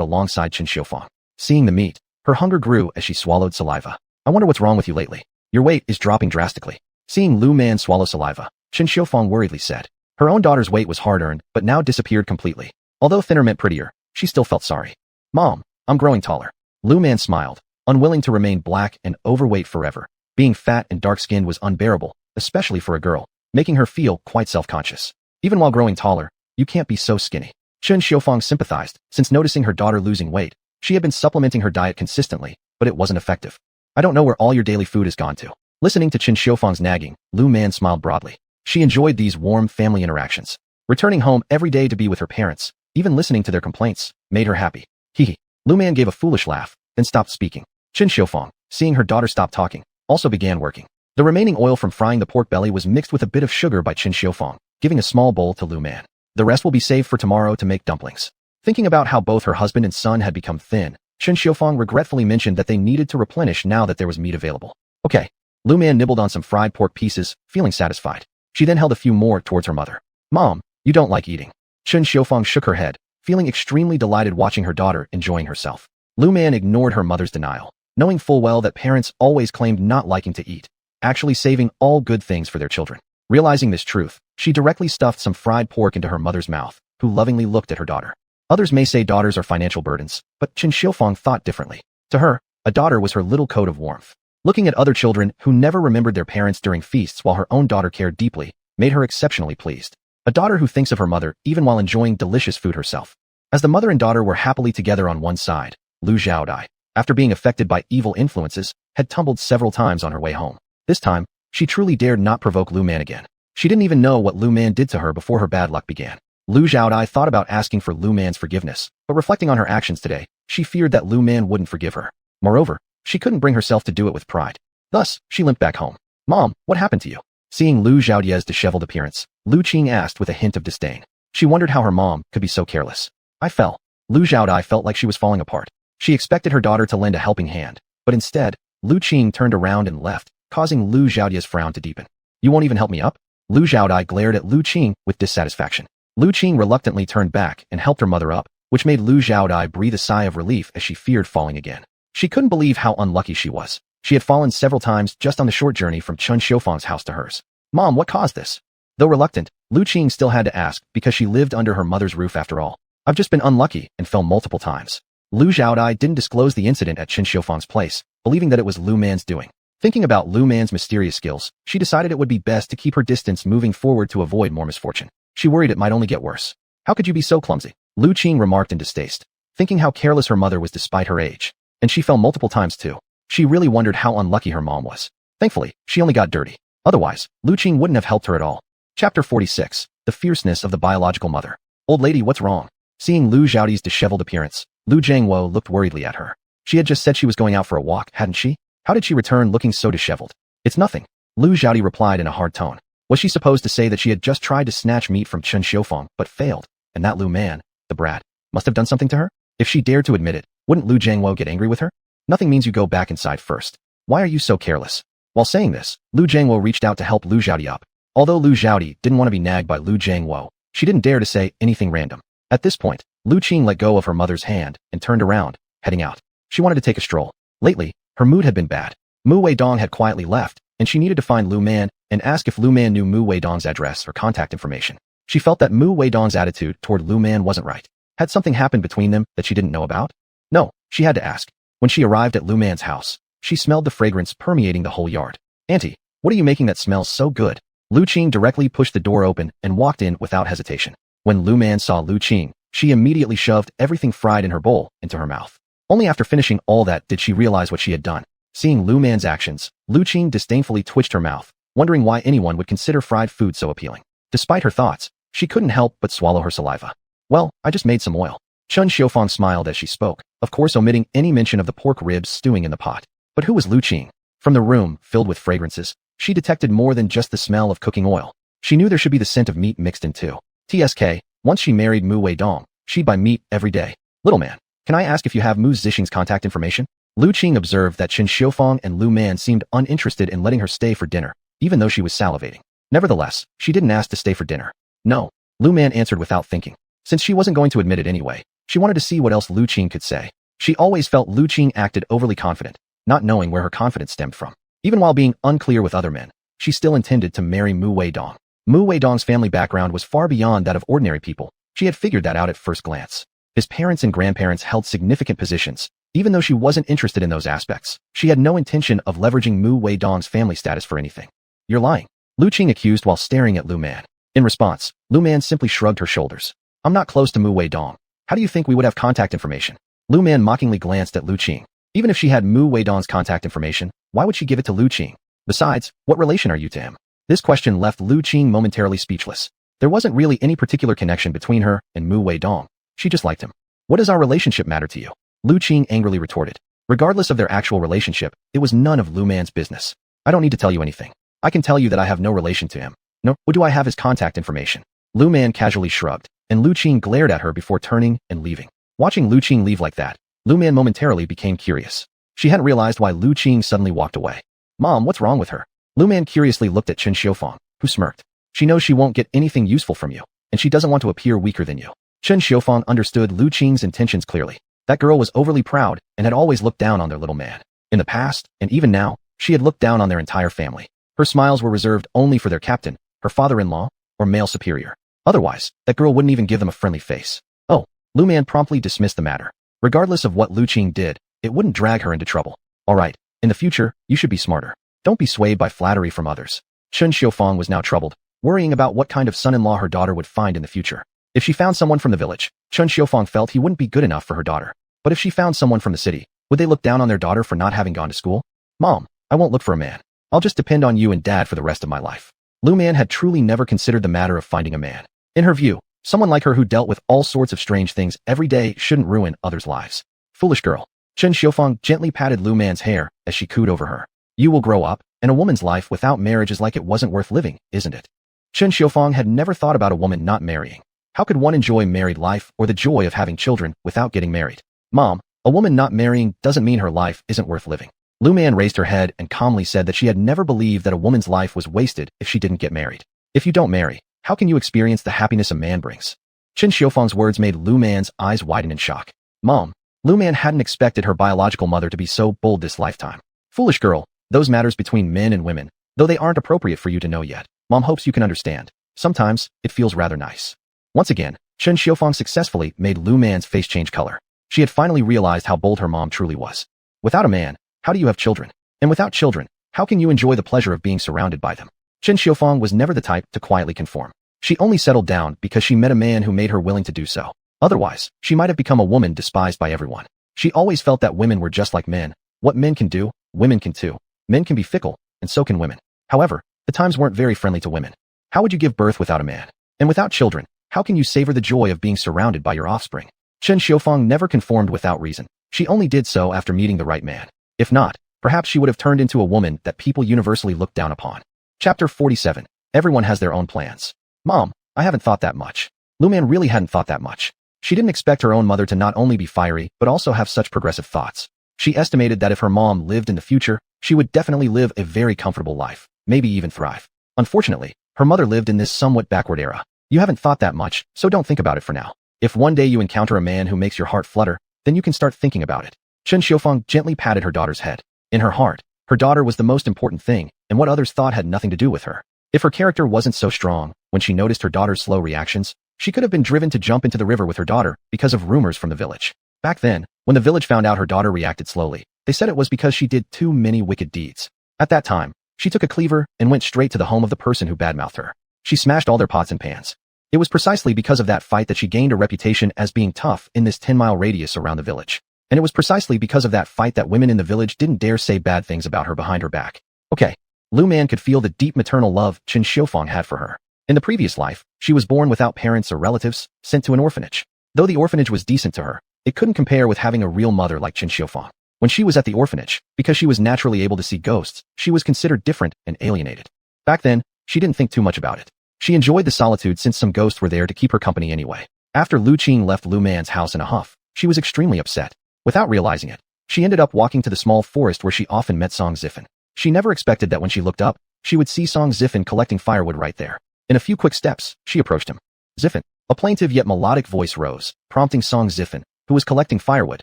A: alongside Chen Xiufeng. Seeing the meat, her hunger grew as she swallowed saliva. I wonder what's wrong with you lately. Your weight is dropping drastically. Seeing Lu Man swallow saliva, Chen Xiufeng worriedly said. Her own daughter's weight was hard-earned, but now disappeared completely. Although thinner meant prettier, she still felt sorry. Mom, I'm growing taller. Lu Man smiled, unwilling to remain black and overweight forever. Being fat and dark-skinned was unbearable, especially for a girl, making her feel quite self-conscious. Even while growing taller, you can't be so skinny. Chen Xiufeng sympathized, since noticing her daughter losing weight. She had been supplementing her diet consistently, but it wasn't effective. I don't know where all your daily food has gone to. Listening to Chen Xiufeng's nagging, Lu Man smiled broadly. She enjoyed these warm family interactions. Returning home every day to be with her parents, even listening to their complaints, made her happy. Hee. Lu Man gave a foolish laugh, then stopped speaking. Chen Xiufeng, seeing her daughter stop talking, also began working. The remaining oil from frying the pork belly was mixed with a bit of sugar by Chen Xiufeng, giving a small bowl to Lu Man. The rest will be saved for tomorrow to make dumplings. Thinking about how both her husband and son had become thin, Chen Xiufeng regretfully mentioned that they needed to replenish now that there was meat available. Okay. Lu Man nibbled on some fried pork pieces, feeling satisfied. She then held a few more towards her mother. Mom, you don't like eating. Chen Xiufeng shook her head, feeling extremely delighted watching her daughter enjoying herself. Lu Man ignored her mother's denial, knowing full well that parents always claimed not liking to eat, actually saving all good things for their children. Realizing this truth, she directly stuffed some fried pork into her mother's mouth, who lovingly looked at her daughter. Others may say daughters are financial burdens, but Chen Xiufeng thought differently. To her, a daughter was her little coat of warmth. Looking at other children who never remembered their parents during feasts while her own daughter cared deeply, made her exceptionally pleased. A daughter who thinks of her mother even while enjoying delicious food herself. As the mother and daughter were happily together on one side, Lu Xiaodai, after being affected by evil influences, had tumbled several times on her way home. This time, She truly dared not provoke Lu Man again. She didn't even know what Lu Man did to her before her bad luck began. Lu Xiaodai thought about asking for Lu Man's forgiveness, but reflecting on her actions today, she feared that Lu Man wouldn't forgive her. Moreover, she couldn't bring herself to do it with pride. Thus, she limped back home. Mom, what happened to you? Seeing Lu Xiaodie's disheveled appearance, Lu Qing asked with a hint of disdain. She wondered how her mom could be so careless. I fell. Lu Xiaodai felt like she was falling apart. She expected her daughter to lend a helping hand, but instead, Lu Qing turned around and left, causing Lu Xiaodie's frown to deepen. You won't even help me up? Lu Xiaodai glared at Lu Qing with dissatisfaction. Lu Qing reluctantly turned back and helped her mother up, which made Lu Xiaodai breathe a sigh of relief as she feared falling again. She couldn't believe how unlucky she was. She had fallen several times just on the short journey from Chen Xiufang's house to hers. Mom, what caused this? Though reluctant, Lu Qing still had to ask because she lived under her mother's roof after all. I've just been unlucky and fell multiple times. Lu Xiaodai didn't disclose the incident at Chen Xiufang's place, believing that it was Lu Man's doing. Thinking about Lu Man's mysterious skills, she decided it would be best to keep her distance moving forward to avoid more misfortune. She worried it might only get worse. How could you be so clumsy? Lu Qing remarked in distaste, thinking how careless her mother was despite her age. And she fell multiple times too. She really wondered how unlucky her mom was. Thankfully, she only got dirty. Otherwise, Lu Qing wouldn't have helped her at all. Chapter 46. The Fierceness of the Biological Mother. Old lady, what's wrong? Seeing Lu Xiaodie's disheveled appearance, Lu Jiangwo looked worriedly at her. She had just said she was going out for a walk, hadn't she? How did she return looking so disheveled? It's nothing. Lu Xiaodie replied in a hard tone. Was she supposed to say that she had just tried to snatch meat from Chen Xiufang, but failed, and that Lu Man, the brat, must have done something to her? If she dared to admit it, wouldn't Lu Jiangwo get angry with her? Nothing means you go back inside first. Why are you so careless? While saying this, Lu Jiangwo reached out to help Lu Xiaodie up. Although Lu Xiaodie didn't want to be nagged by Lu Jiangwo, she didn't dare to say anything random. At this point, Lu Qing let go of her mother's hand and turned around, heading out. She wanted to take a stroll. Lately, her mood had been bad. Mu Weidong had quietly left, and she needed to find Lu Man and ask if Lu Man knew Mu Weidong's address or contact information. She felt that Mu Weidong's attitude toward Lu Man wasn't right. Had something happened between them that she didn't know about? No, she had to ask. When she arrived at Lu Man's house, she smelled the fragrance permeating the whole yard. Auntie, what are you making that smells so good? Lu Qing directly pushed the door open and walked in without hesitation. When Lu Man saw Lu Qing, she immediately shoved everything fried in her bowl into her mouth. Only after finishing all that did she realize what she had done. Seeing Lu Man's actions, Lu Qing disdainfully twitched her mouth, wondering why anyone would consider fried food so appealing. Despite her thoughts, she couldn't help but swallow her saliva. Well, I just made some oil. Chen Xiufang smiled as she spoke, of course omitting any mention of the pork ribs stewing in the pot. But who was Lu Qing? From the room, filled with fragrances, she detected more than just the smell of cooking oil. She knew there should be the scent of meat mixed in too. TSK, once she married Mu Weidong, she'd buy meat every day. Little man, can I ask if you have Mu Zixing's contact information? Lu Qing observed that Chen Xiufang and Lu Man seemed uninterested in letting her stay for dinner, even though she was salivating. Nevertheless, she didn't ask to stay for dinner. No, Lu Man answered without thinking. Since she wasn't going to admit it anyway, she wanted to see what else Lu Qing could say. She always felt Lu Qing acted overly confident, not knowing where her confidence stemmed from. Even while being unclear with other men, she still intended to marry Mu Weidong. Mu Weidong's family background was far beyond that of ordinary people. She had figured that out at first glance. His parents and grandparents held significant positions. Even though she wasn't interested in those aspects, she had no intention of leveraging Mu Weidong's family status for anything. You're lying, Lu Qing accused while staring at Lu Man. In response, Lu Man simply shrugged her shoulders. I'm not close to Mu Weidong. How do you think we would have contact information? Lu Man mockingly glanced at Lu Qing. Even if she had Mu Weidong's contact information, why would she give it to Lu Qing? Besides, what relation are you to him? This question left Lu Qing momentarily speechless. There wasn't really any particular connection between her and Mu Weidong. She just liked him. What does our relationship matter to you? Lu Qing angrily retorted. Regardless of their actual relationship, it was none of Lu Man's business. I don't need to tell you anything. I can tell you that I have no relation to him. No, what do I have his contact information? Lu Man casually shrugged, and Lu Qing glared at her before turning and leaving. Watching Lu Qing leave like that, Lu Man momentarily became curious. She hadn't realized why Lu Qing suddenly walked away. Mom, what's wrong with her? Lu Man curiously looked at Chen Xiufang, who smirked. She knows she won't get anything useful from you, and she doesn't want to appear weaker than you. Chen Xiufang understood Lu Qing's intentions clearly. That girl was overly proud and had always looked down on their little man. In the past, and even now, she had looked down on their entire family. Her smiles were reserved only for their captain, her father-in-law, or male superior. Otherwise, that girl wouldn't even give them a friendly face. Oh, Lu Man promptly dismissed the matter. Regardless of what Lu Qing did, it wouldn't drag her into trouble. Alright, in the future, you should be smarter. Don't be swayed by flattery from others. Chen Xiufang was now troubled, worrying about what kind of son-in-law her daughter would find in the future. If she found someone from the village, Chen Xiufang felt he wouldn't be good enough for her daughter. But if she found someone from the city, would they look down on their daughter for not having gone to school? Mom, I won't look for a man. I'll just depend on you and Dad for the rest of my life. Lu Man had truly never considered the matter of finding a man. In her view, someone like her who dealt with all sorts of strange things every day shouldn't ruin others' lives. Foolish girl. Chen Xiufang gently patted Lu Man's hair as she cooed over her. You will grow up, and a woman's life without marriage is like it wasn't worth living, isn't it? Chen Xiufang had never thought about a woman not marrying. How could one enjoy married life or the joy of having children without getting married? Mom, a woman not marrying doesn't mean her life isn't worth living. Lu Man raised her head and calmly said that she had never believed that a woman's life was wasted if she didn't get married. If you don't marry, how can you experience the happiness a man brings? Chen Xiufang's words made Lu Man's eyes widen in shock. Mom, Lu Man hadn't expected her biological mother to be so bold this lifetime. Foolish girl, those matters between men and women, though they aren't appropriate for you to know yet. Mom hopes you can understand. Sometimes, it feels rather nice. Once again, Chen Xiufang successfully made Lu Man's face change color. She had finally realized how bold her mom truly was. Without a man, how do you have children? And without children, how can you enjoy the pleasure of being surrounded by them? Chen Xiufang was never the type to quietly conform. She only settled down because she met a man who made her willing to do so. Otherwise, she might have become a woman despised by everyone. She always felt that women were just like men. What men can do, women can too. Men can be fickle, and so can women. However, the times weren't very friendly to women. How would you give birth without a man? And without children, how can you savor the joy of being surrounded by your offspring? Chen Xiufang never conformed without reason. She only did so after meeting the right man. If not, perhaps she would have turned into a woman that people universally looked down upon. Chapter 47. Everyone has their own plans. Mom, I haven't thought that much. Lu Man really hadn't thought that much. She didn't expect her own mother to not only be fiery, but also have such progressive thoughts. She estimated that if her mom lived in the future, she would definitely live a very comfortable life, maybe even thrive. Unfortunately, her mother lived in this somewhat backward era. You haven't thought that much, so don't think about it for now. If one day you encounter a man who makes your heart flutter, then you can start thinking about it. Chen Xiufang gently patted her daughter's head. In her heart, her daughter was the most important thing, and what others thought had nothing to do with her. If her character wasn't so strong, when she noticed her daughter's slow reactions, she could have been driven to jump into the river with her daughter because of rumors from the village. Back then, when the village found out her daughter reacted slowly, they said it was because she did too many wicked deeds. At that time, she took a cleaver and went straight to the home of the person who badmouthed her. She smashed all their pots and pans. It was precisely because of that fight that she gained a reputation as being tough in this 10-mile radius around the village. And it was precisely because of that fight that women in the village didn't dare say bad things about her behind her back. Okay. Lu Man could feel the deep maternal love Chen Xiufang had for her. In the previous life, she was born without parents or relatives, sent to an orphanage. Though the orphanage was decent to her, it couldn't compare with having a real mother like Chen Xiufang. When she was at the orphanage, because she was naturally able to see ghosts, she was considered different and alienated. Back then, she didn't think too much about it. She enjoyed the solitude since some ghosts were there to keep her company anyway. After Lu Qing left Lu Man's house in a huff, she was extremely upset. Without realizing it, she ended up walking to the small forest where she often met Song Zifen. She never expected that when she looked up, she would see Song Zifen collecting firewood right there. In a few quick steps, she approached him. Zifen, a plaintive yet melodic voice rose, prompting Song Zifen, who was collecting firewood,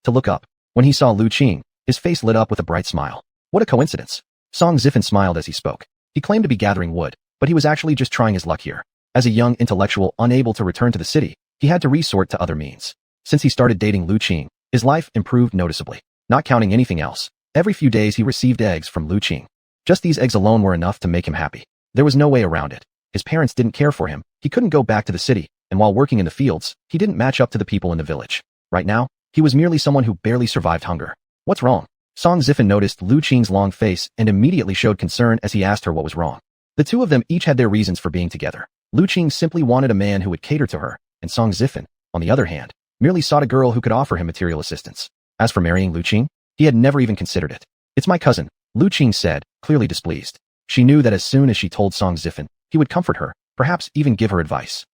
A: to look up. When he saw Lu Qing, his face lit up with a bright smile. What a coincidence. Song Zifen smiled as he spoke. He claimed to be gathering wood, but he was actually just trying his luck here. As a young intellectual unable to return to the city, he had to resort to other means. Since he started dating Lu Qing, his life improved noticeably. Not counting anything else, every few days he received eggs from Lu Qing. Just these eggs alone were enough to make him happy. There was no way around it. His parents didn't care for him, he couldn't go back to the city, and while working in the fields, he didn't match up to the people in the village. Right now, he was merely someone who barely survived hunger. What's wrong? Song Zifen noticed Lu Qing's long face and immediately showed concern as he asked her what was wrong. The two of them each had their reasons for being together. Lu Qing simply wanted a man who would cater to her, and Song Zifen, on the other hand, merely sought a girl who could offer him material assistance. As for marrying Lu Qing, he had never even considered it. It's my cousin, Lu Qing said, clearly displeased. She knew that as soon as she told Song Zifen, he would comfort her, perhaps even give her advice.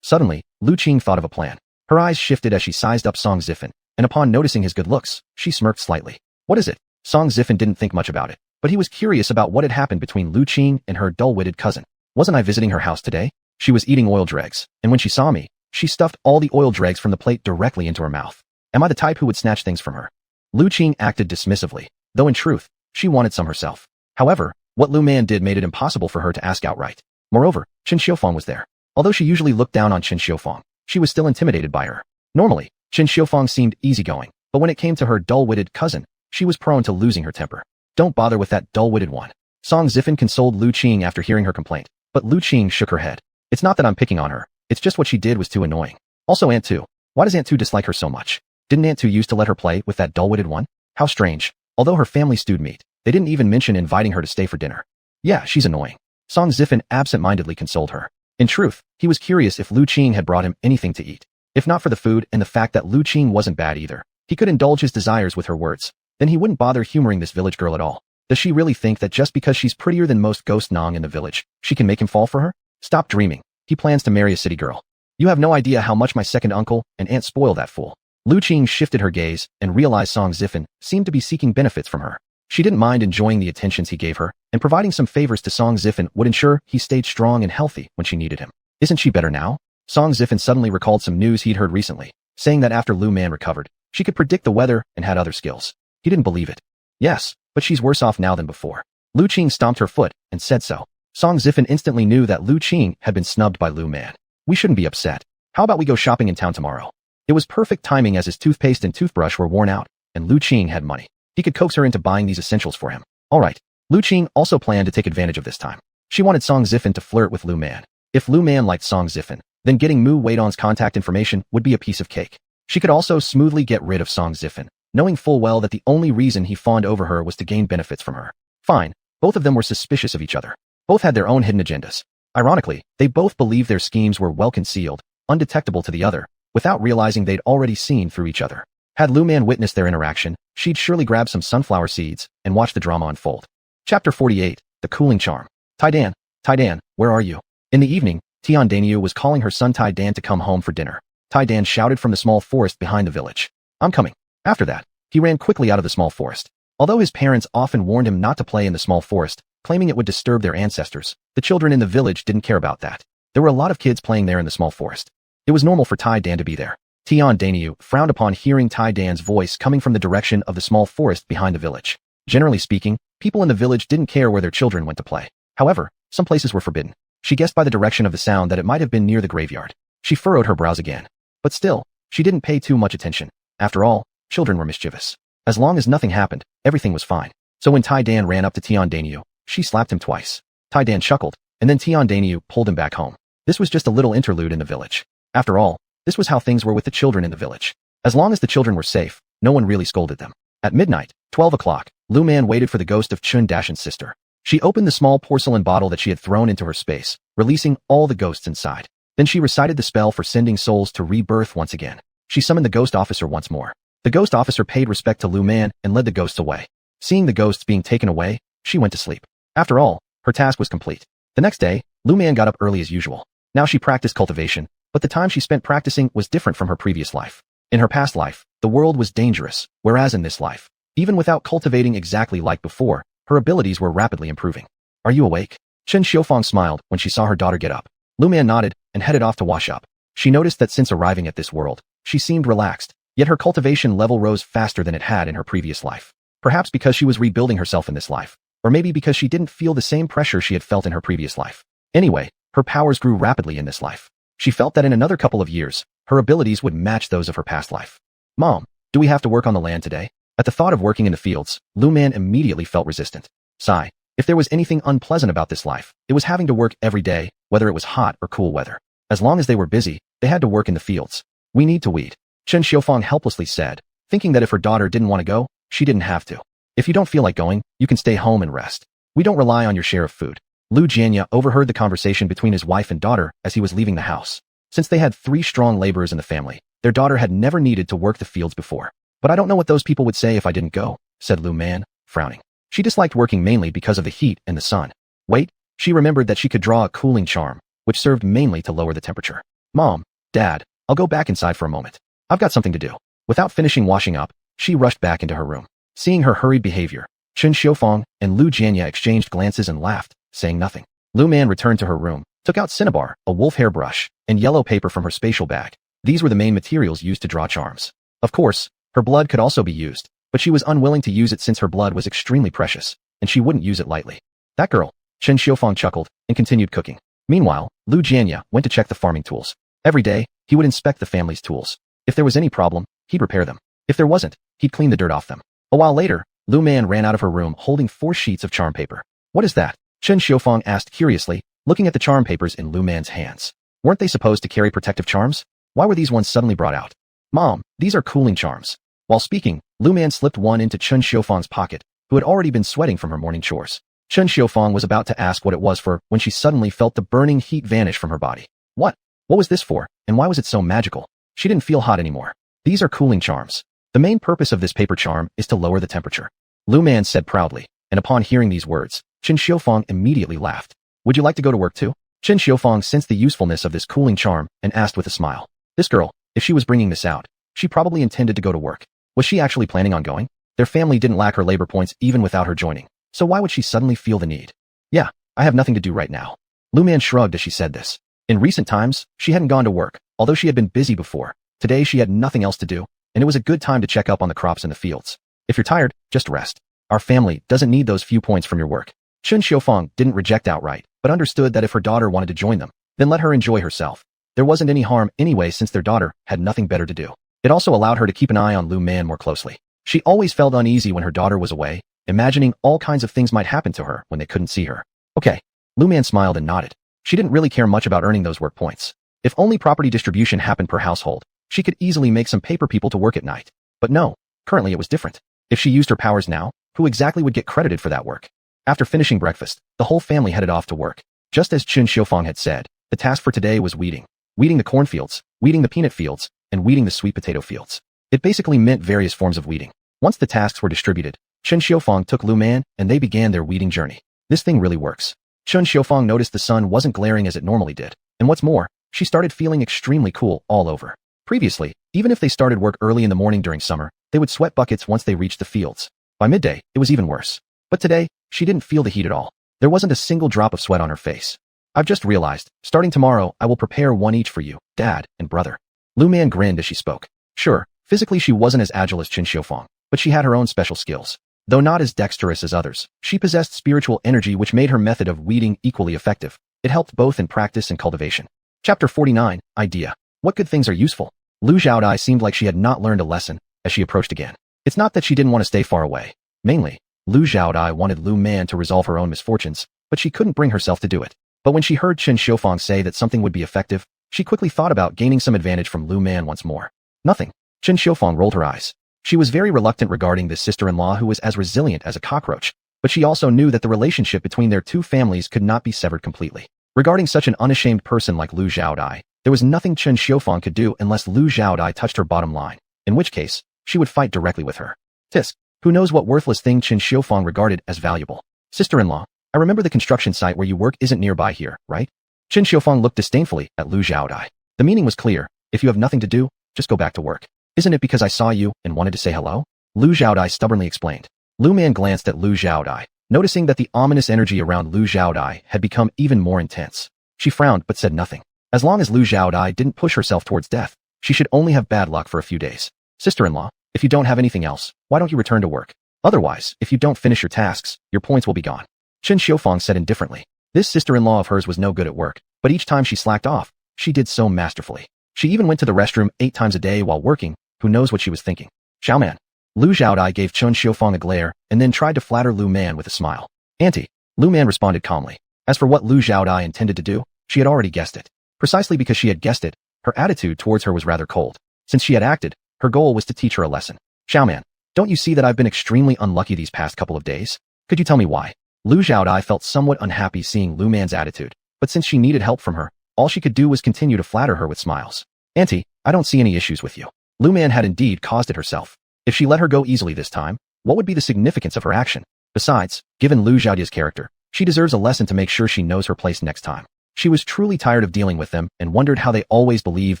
A: Suddenly, Lu Qing thought of a plan. Her eyes shifted as she sized up Song Zifen, and upon noticing his good looks, she smirked slightly. What is it? Song Zifen didn't think much about it, but he was curious about what had happened between Lu Qing and her dull-witted cousin. Wasn't I visiting her house today? She was eating oil dregs, and when she saw me, she stuffed all the oil dregs from the plate directly into her mouth. Am I the type who would snatch things from her? Lu Qing acted dismissively, though in truth, she wanted some herself. However, what Lu Man did made it impossible for her to ask outright. Moreover, Chen Xiufang was there. Although she usually looked down on Chen Xiufang, she was still intimidated by her. Normally, Chen Xiufang seemed easygoing, but when it came to her dull-witted cousin, she was prone to losing her temper. Don't bother with that dull-witted one. Song Zifen consoled Lu Qing after hearing her complaint, but Lu Qing shook her head. It's not that I'm picking on her, it's just what she did was too annoying. Also Aunt Tu. Why does Aunt Tu dislike her so much? Didn't Aunt Tu used to let her play with that dull-witted one? How strange. Although her family stewed meat, They didn't even mention inviting her to stay for dinner. Yeah, she's annoying. Song Zifen absent-mindedly consoled her. In truth, he was curious if Lu Qing had brought him anything to eat. If not for the food and the fact that Lu Qing wasn't bad either, he could indulge his desires with her words. Then he wouldn't bother humoring this village girl at all. Does she really think that just because she's prettier than most ghost Nong in the village, she can make him fall for her? Stop dreaming. He plans to marry a city girl. You have no idea how much my second uncle and aunt spoil that fool. Lu Qing shifted her gaze and realized Song Zifen seemed to be seeking benefits from her. She didn't mind enjoying the attentions he gave her, and providing some favors to Song Zifen would ensure he stayed strong and healthy when she needed him. Isn't she better now? Song Zifen suddenly recalled some news he'd heard recently, saying that after Lu Man recovered, she could predict the weather and had other skills. He didn't believe it. Yes, but she's worse off now than before. Lu Qing stomped her foot and said so. Song Zifen instantly knew that Lu Qing had been snubbed by Lu Man. We shouldn't be upset. How about we go shopping in town tomorrow? It was perfect timing as his toothpaste and toothbrush were worn out, and Lu Qing had money. He could coax her into buying these essentials for him. All right. Lu Qing also planned to take advantage of this time. She wanted Song Zifen to flirt with Lu Man. If Lu Man liked Song Zifen, then getting Mu Weidong's contact information would be a piece of cake. She could also smoothly get rid of Song Zifen, knowing full well that the only reason he fawned over her was to gain benefits from her. Fine. Both of them were suspicious of each other. Both had their own hidden agendas. Ironically, they both believed their schemes were well concealed, undetectable to the other, without realizing they'd already seen through each other. Had Lu Man witnessed their interaction, she'd surely grab some sunflower seeds and watch the drama unfold. Chapter 48, The Cooling Charm. Tai Dan, where are you? In the evening, Tian Danyu was calling her son Tai Dan to come home for dinner. Tai Dan shouted from the small forest behind the village. I'm coming. After that, he ran quickly out of the small forest. Although his parents often warned him not to play in the small forest, claiming it would disturb their ancestors, the children in the village didn't care about that. There were a lot of kids playing there in the small forest. It was normal for Tai Dan to be there. Tian Danyu frowned upon hearing Tai Dan's voice coming from the direction of the small forest behind the village. Generally speaking, people in the village didn't care where their children went to play. However, some places were forbidden. She guessed by the direction of the sound that it might have been near the graveyard. She furrowed her brows again. But still, she didn't pay too much attention. After all, children were mischievous. As long as nothing happened, everything was fine. So when Tai Dan ran up to Tian Danyu, she slapped him twice. Tai Dan chuckled, and then Tian Danyu pulled him back home. This was just a little interlude in the village. After all, this was how things were with the children in the village. As long as the children were safe, no one really scolded them. At midnight, 12 o'clock, Lu Man waited for the ghost of Chun Dashan's sister. She opened the small porcelain bottle that she had thrown into her space, releasing all the ghosts inside. Then she recited the spell for sending souls to rebirth once again. She summoned the ghost officer once more. The ghost officer paid respect to Lu Man and led the ghosts away. Seeing the ghosts being taken away, she went to sleep. After all, her task was complete. The next day, Lu Man got up early as usual. Now she practiced cultivation, but the time she spent practicing was different from her previous life. In her past life, the world was dangerous, whereas in this life, even without cultivating exactly like before, her abilities were rapidly improving. Are you awake? Chen Xiufang smiled when she saw her daughter get up. Lu Man nodded and headed off to wash up. She noticed that since arriving at this world, she seemed relaxed, yet her cultivation level rose faster than it had in her previous life. Perhaps because she was rebuilding herself in this life, or maybe because she didn't feel the same pressure she had felt in her previous life. Anyway, her powers grew rapidly in this life. She felt that in another couple of years, her abilities would match those of her past life. Mom, do we have to work on the land today? At the thought of working in the fields, Lu Man immediately felt resistant. Sigh. If there was anything unpleasant about this life, it was having to work every day, whether it was hot or cool weather. As long as they were busy, they had to work in the fields. We need to weed, Chen Xiufang helplessly said, thinking that if her daughter didn't want to go, she didn't have to. If you don't feel like going, you can stay home and rest. We don't rely on your share of food. Lu Jianya overheard the conversation between his wife and daughter as he was leaving the house. Since they had 3 strong laborers in the family, their daughter had never needed to work the fields before. But I don't know what those people would say if I didn't go, said Lu Man, frowning. She disliked working mainly because of the heat and the sun. Wait, she remembered that she could draw a cooling charm, which served mainly to lower the temperature. Mom, Dad, I'll go back inside for a moment. I've got something to do. Without finishing washing up, she rushed back into her room. Seeing her hurried behavior, Chen Xiufang and Lu Jianya exchanged glances and laughed, saying nothing. Lu Man returned to her room, took out cinnabar, a wolf hair brush, and yellow paper from her spatial bag. These were the main materials used to draw charms. Of course, her blood could also be used, but she was unwilling to use it since her blood was extremely precious, and she wouldn't use it lightly. That girl, Chen Xiufang chuckled and continued cooking. Meanwhile, Lu Jianya went to check the farming tools. Every day, he would inspect the family's tools. If there was any problem, he'd repair them. If there wasn't, he'd clean the dirt off them. A while later, Lu Man ran out of her room holding 4 sheets of charm paper. What is that? Chen Xiufang asked curiously, looking at the charm papers in Lu Man's hands. Weren't they supposed to carry protective charms? Why were these ones suddenly brought out? Mom, these are cooling charms. While speaking, Lu Man slipped one into Chen Xiufang's pocket, who had already been sweating from her morning chores. Chen Xiaofang was about to ask what it was for when she suddenly felt the burning heat vanish from her body. What? What was this for, and why was it so magical? She didn't feel hot anymore. These are cooling charms. The main purpose of this paper charm is to lower the temperature, Lu Man said proudly, and upon hearing these words, Chen Xiaofang immediately laughed. Would you like to go to work too? Chen Xiaofang sensed the usefulness of this cooling charm and asked with a smile. This girl, if she was bringing this out, she probably intended to go to work. Was she actually planning on going? Their family didn't lack her labor points even without her joining, so why would she suddenly feel the need? Yeah, I have nothing to do right now. Lu Man shrugged as she said this. In recent times, she hadn't gone to work, although she had been busy before. Today she had nothing else to do, and it was a good time to check up on the crops in the fields. If you're tired, just rest. Our family doesn't need those few points from your work. Chen Xiaofang didn't reject outright, but understood that if her daughter wanted to join them, then let her enjoy herself. There wasn't any harm anyway since their daughter had nothing better to do. It also allowed her to keep an eye on Lu Man more closely. She always felt uneasy when her daughter was away, imagining all kinds of things might happen to her when they couldn't see her. Okay. Lu Man smiled and nodded. She didn't really care much about earning those work points. If only property distribution happened per household, she could easily make some paper people to work at night. But no, currently it was different. If she used her powers now, who exactly would get credited for that work? After finishing breakfast, the whole family headed off to work. Just as Chen Xiaofang had said, the task for today was weeding. Weeding the cornfields, weeding the peanut fields, and weeding the sweet potato fields. It basically meant various forms of weeding. Once the tasks were distributed, Chen Xiaofang took Lu Man and they began their weeding journey. This thing really works. Chen Xiaofang noticed the sun wasn't glaring as it normally did, and what's more, she started feeling extremely cool all over. Previously, even if they started work early in the morning during summer, they would sweat buckets once they reached the fields. By midday, it was even worse. But today, she didn't feel the heat at all. There wasn't a single drop of sweat on her face. I've just realized, starting tomorrow, I will prepare one each for you, Dad and brother. Lu Man grinned as she spoke. Sure, physically she wasn't as agile as Chen Xiaofang, but she had her own special skills. Though not as dexterous as others, she possessed spiritual energy which made her method of weeding equally effective. It helped both in practice and cultivation. Chapter 49, Idea. What good things are useful? Lu Xiaodai seemed like she had not learned a lesson as she approached again. It's not that she didn't want to stay far away. Mainly, Lu Xiaodai wanted Lu Man to resolve her own misfortunes, but she couldn't bring herself to do it. But when she heard Chen Xiaofang say that something would be effective, she quickly thought about gaining some advantage from Lu Man once more. Nothing. Chen Xiaofang rolled her eyes. She was very reluctant regarding this sister-in-law who was as resilient as a cockroach, but she also knew that the relationship between their two families could not be severed completely. Regarding such an unashamed person like Lu Xiaodai, there was nothing Chen Xiaofang could do unless Lu Xiaodai touched her bottom line, in which case, she would fight directly with her. Tisk. Who knows what worthless thing Chen Xiaofang regarded as valuable? Sister-in-law, I remember the construction site where you work isn't nearby here, right? Chen Xiaofang looked disdainfully at Lu Xiaodai. The meaning was clear. If you have nothing to do, just go back to work. Isn't it because I saw you and wanted to say hello? Lu Xiaodai stubbornly explained. Lu Man glanced at Lu Xiaodai, noticing that the ominous energy around Lu Xiaodai had become even more intense. She frowned but said nothing. As long as Lu Xiaodai didn't push herself towards death, she should only have bad luck for a few days. Sister-in-law, if you don't have anything else, why don't you return to work? Otherwise, if you don't finish your tasks, your points will be gone. Chen Xiaofang said indifferently. This sister-in-law of hers was no good at work, but each time she slacked off, she did so masterfully. She even went to the restroom 8 times a day while working. Who knows what she was thinking? Xiaoman. Lu Xiaodai gave Chen Xiaofang a glare and then tried to flatter Lu Man with a smile. Auntie. Lu Man responded calmly. As for what Lu Xiaodai intended to do, she had already guessed it. Precisely because she had guessed it, her attitude towards her was rather cold. Since she had acted, her goal was to teach her a lesson. Xiaoman, don't you see that I've been extremely unlucky these past couple of days? Could you tell me why? Lu Xiaodai felt somewhat unhappy seeing Lu Man's attitude, but since she needed help from her, all she could do was continue to flatter her with smiles. Auntie, I don't see any issues with you. Lu Man had indeed caused it herself. If she let her go easily this time, what would be the significance of her action? Besides, given Lu Xiaodai's character, she deserves a lesson to make sure she knows her place next time. She was truly tired of dealing with them and wondered how they always believed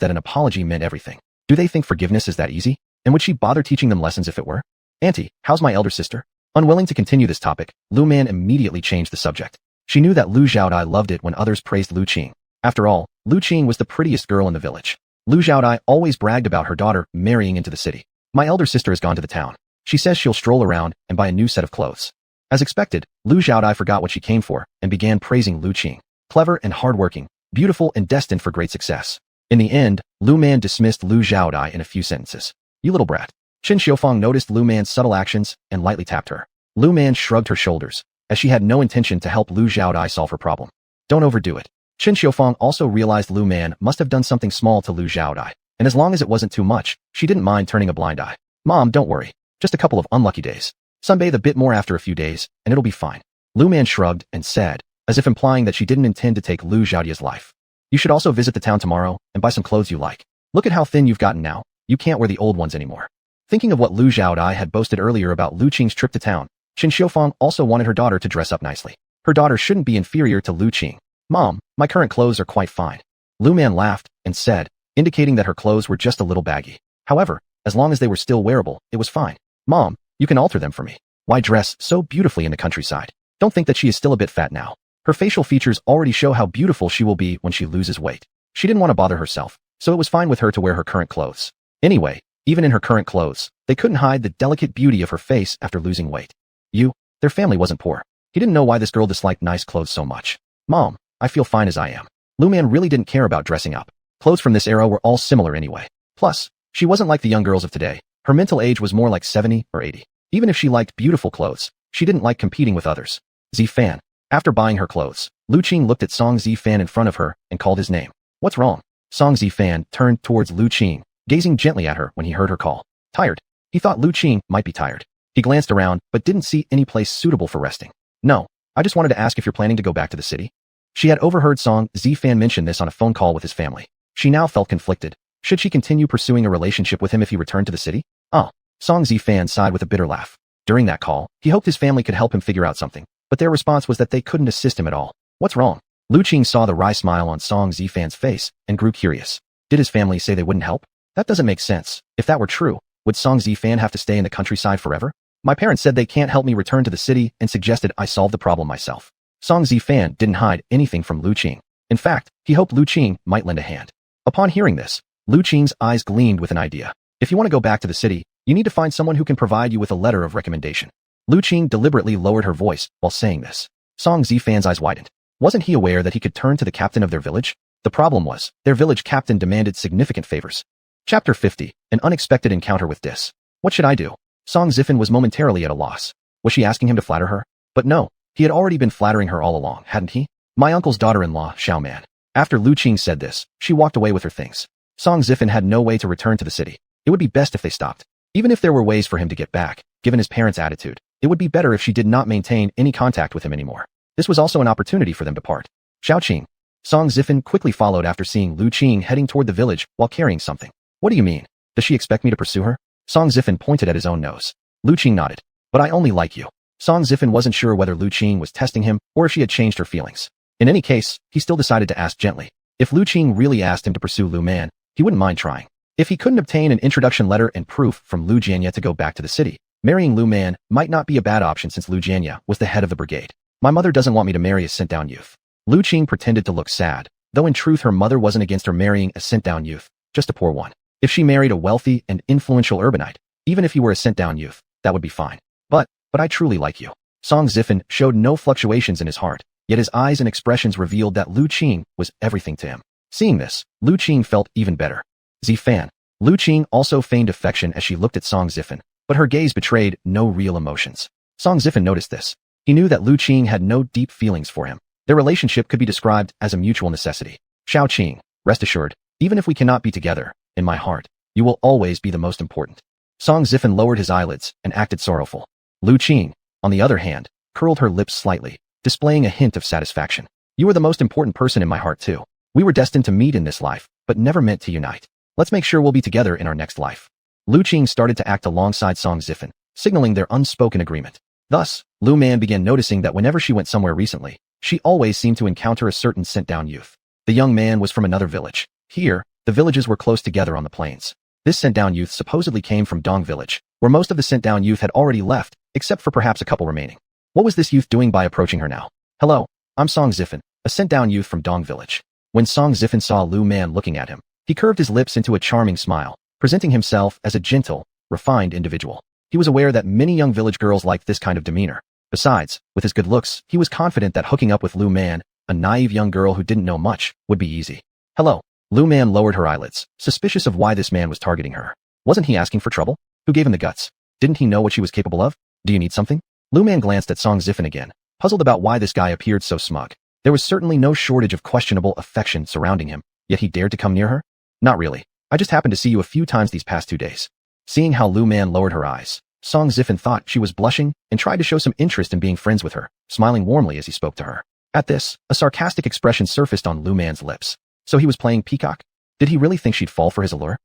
A: that an apology meant everything. Do they think forgiveness is that easy? And would she bother teaching them lessons if it were? Auntie, how's my elder sister? Unwilling to continue this topic, Lu Man immediately changed the subject. She knew that Lu Xiaodai loved it when others praised Lu Qing. After all, Lu Qing was the prettiest girl in the village. Lu Xiaodai always bragged about her daughter marrying into the city. My elder sister has gone to the town. She says she'll stroll around and buy a new set of clothes. As expected, Lu Xiaodai forgot what she came for and began praising Lu Qing. Clever and hardworking, beautiful and destined for great success. In the end, Lu Man dismissed Lu Xiaodai in a few sentences. You little brat. Chen Xiaofang noticed Lu Man's subtle actions and lightly tapped her. Lu Man shrugged her shoulders, as she had no intention to help Lu Xiaodai solve her problem. Don't overdo it. Chen Xiaofang also realized Lu Man must have done something small to Lu Xiaodai, and as long as it wasn't too much, she didn't mind turning a blind eye. Mom, don't worry. Just a couple of unlucky days. Sunbathe a bit more after a few days, and it'll be fine. Lu Man shrugged and said, as if implying that she didn't intend to take Lu Xiaodia's life. You should also visit the town tomorrow and buy some clothes you like. Look at how thin you've gotten now. You can't wear the old ones anymore. Thinking of what Lu Xiaodai had boasted earlier about Lu Qing's trip to town, Qin Xiufeng also wanted her daughter to dress up nicely. Her daughter shouldn't be inferior to Lu Qing. Mom, my current clothes are quite fine. Lu Man laughed and said, indicating that her clothes were just a little baggy. However, as long as they were still wearable, it was fine. Mom, you can alter them for me. Why dress so beautifully in the countryside? Don't think that she is still a bit fat now. Her facial features already show how beautiful she will be when she loses weight. She didn't want to bother herself, so it was fine with her to wear her current clothes. Anyway, even in her current clothes, they couldn't hide the delicate beauty of her face after losing weight. Their family wasn't poor. He didn't know why this girl disliked nice clothes so much. Mom, I feel fine as I am. Lu Man really didn't care about dressing up. Clothes from this era were all similar anyway. Plus, she wasn't like the young girls of today. Her mental age was more like 70 or 80. Even if she liked beautiful clothes, she didn't like competing with others. Zifan. After buying her clothes, Lu Qing looked at Song Zifan in front of her and called his name. What's wrong? Song Zifan turned towards Lu Qing, gazing gently at her when he heard her call. Tired. He thought Lu Qing might be tired. He glanced around, but didn't see any place suitable for resting. No, I just wanted to ask if you're planning to go back to the city. She had overheard Song Zifan mention this on a phone call with his family. She now felt conflicted. Should she continue pursuing a relationship with him if he returned to the city? Song Zifan sighed with a bitter laugh. During that call, he hoped his family could help him figure out something, but their response was that they couldn't assist him at all. What's wrong? Lu Qing saw the wry smile on Song Zifan's face and grew curious. Did his family say they wouldn't help? That doesn't make sense. If that were true, would Song Zifan have to stay in the countryside forever? My parents said they can't help me return to the city and suggested I solve the problem myself. Song Zifan didn't hide anything from Lu Qing. In fact, he hoped Lu Qing might lend a hand. Upon hearing this, Lu Qing's eyes gleamed with an idea. If you want to go back to the city, you need to find someone who can provide you with a letter of recommendation. Lu Qing deliberately lowered her voice while saying this. Song Zifan's eyes widened. Wasn't he aware that he could turn to the captain of their village? The problem was, their village captain demanded significant favors. Chapter 50, An Unexpected Encounter with Dis. What should I do? Song Zifan was momentarily at a loss. Was she asking him to flatter her? But no, he had already been flattering her all along, hadn't he? My uncle's daughter-in-law, Xiao Man. After Lu Qing said this, she walked away with her things. Song Zifan had no way to return to the city. It would be best if they stopped. Even if there were ways for him to get back, given his parents' attitude, it would be better if she did not maintain any contact with him anymore. This was also an opportunity for them to part. Xiaoqing. Song Zifan quickly followed after seeing Lu Qing heading toward the village while carrying something. What do you mean? Does she expect me to pursue her? Song Zifan pointed at his own nose. Lu Qing nodded. But I only like you. Song Zifan wasn't sure whether Lu Qing was testing him or if she had changed her feelings. In any case, he still decided to ask gently. If Lu Qing really asked him to pursue Lu Man, he wouldn't mind trying. If he couldn't obtain an introduction letter and proof from Lu Jianya to go back to the city, marrying Lu Man might not be a bad option since Lu Jianya was the head of the brigade. My mother doesn't want me to marry a sent-down youth. Lu Qing pretended to look sad, though in truth her mother wasn't against her marrying a sent-down youth, just a poor one. If she married a wealthy and influential urbanite, even if he were a sent-down youth, that would be fine. But I truly like you. Song Zifan showed no fluctuations in his heart, yet his eyes and expressions revealed that Lu Qing was everything to him. Seeing this, Lu Qing felt even better. Zifan. Lu Qing also feigned affection as she looked at Song Zifan, but her gaze betrayed no real emotions. Song Zifan noticed this. He knew that Lu Qing had no deep feelings for him. Their relationship could be described as a mutual necessity. Xiao Qing, rest assured, even if we cannot be together, in my heart, you will always be the most important. Song Zifan lowered his eyelids and acted sorrowful. Lu Qing, on the other hand, curled her lips slightly, displaying a hint of satisfaction. You are the most important person in my heart too. We were destined to meet in this life, but never meant to unite. Let's make sure we'll be together in our next life. Lu Qing started to act alongside Song Zifan, signaling their unspoken agreement. Thus, Lu Man began noticing that whenever she went somewhere recently, she always seemed to encounter a certain sent-down youth. The young man was from another village. Here, the villages were close together on the plains. This sent-down youth supposedly came from Dong village, where most of the sent-down youth had already left, except for perhaps a couple remaining. What was this youth doing by approaching her now? Hello, I'm Song Zifan, a sent-down youth from Dong village. When Song Zifan saw Lu Man looking at him, he curved his lips into a charming smile, presenting himself as a gentle, refined individual. He was aware that many young village girls liked this kind of demeanor. Besides, with his good looks, he was confident that hooking up with Lu Man, a naive young girl who didn't know much, would be easy. Hello. Lu Man lowered her eyelids, suspicious of why this man was targeting her. Wasn't he asking for trouble? Who gave him the guts? Didn't he know what she was capable of? Do you need something? Lu Man glanced at Song Zifan again, puzzled about why this guy appeared so smug. There was certainly no shortage of questionable affection surrounding him, yet he dared to come near her? Not really. I just happened to see you a few times these past 2 days. Seeing how Lu Man lowered her eyes, Song Zifan thought she was blushing and tried to show some interest in being friends with her, smiling warmly as he spoke to her. At this, a sarcastic expression surfaced on Lu Man's lips. So he was playing peacock? Did he really think she'd fall for his allure?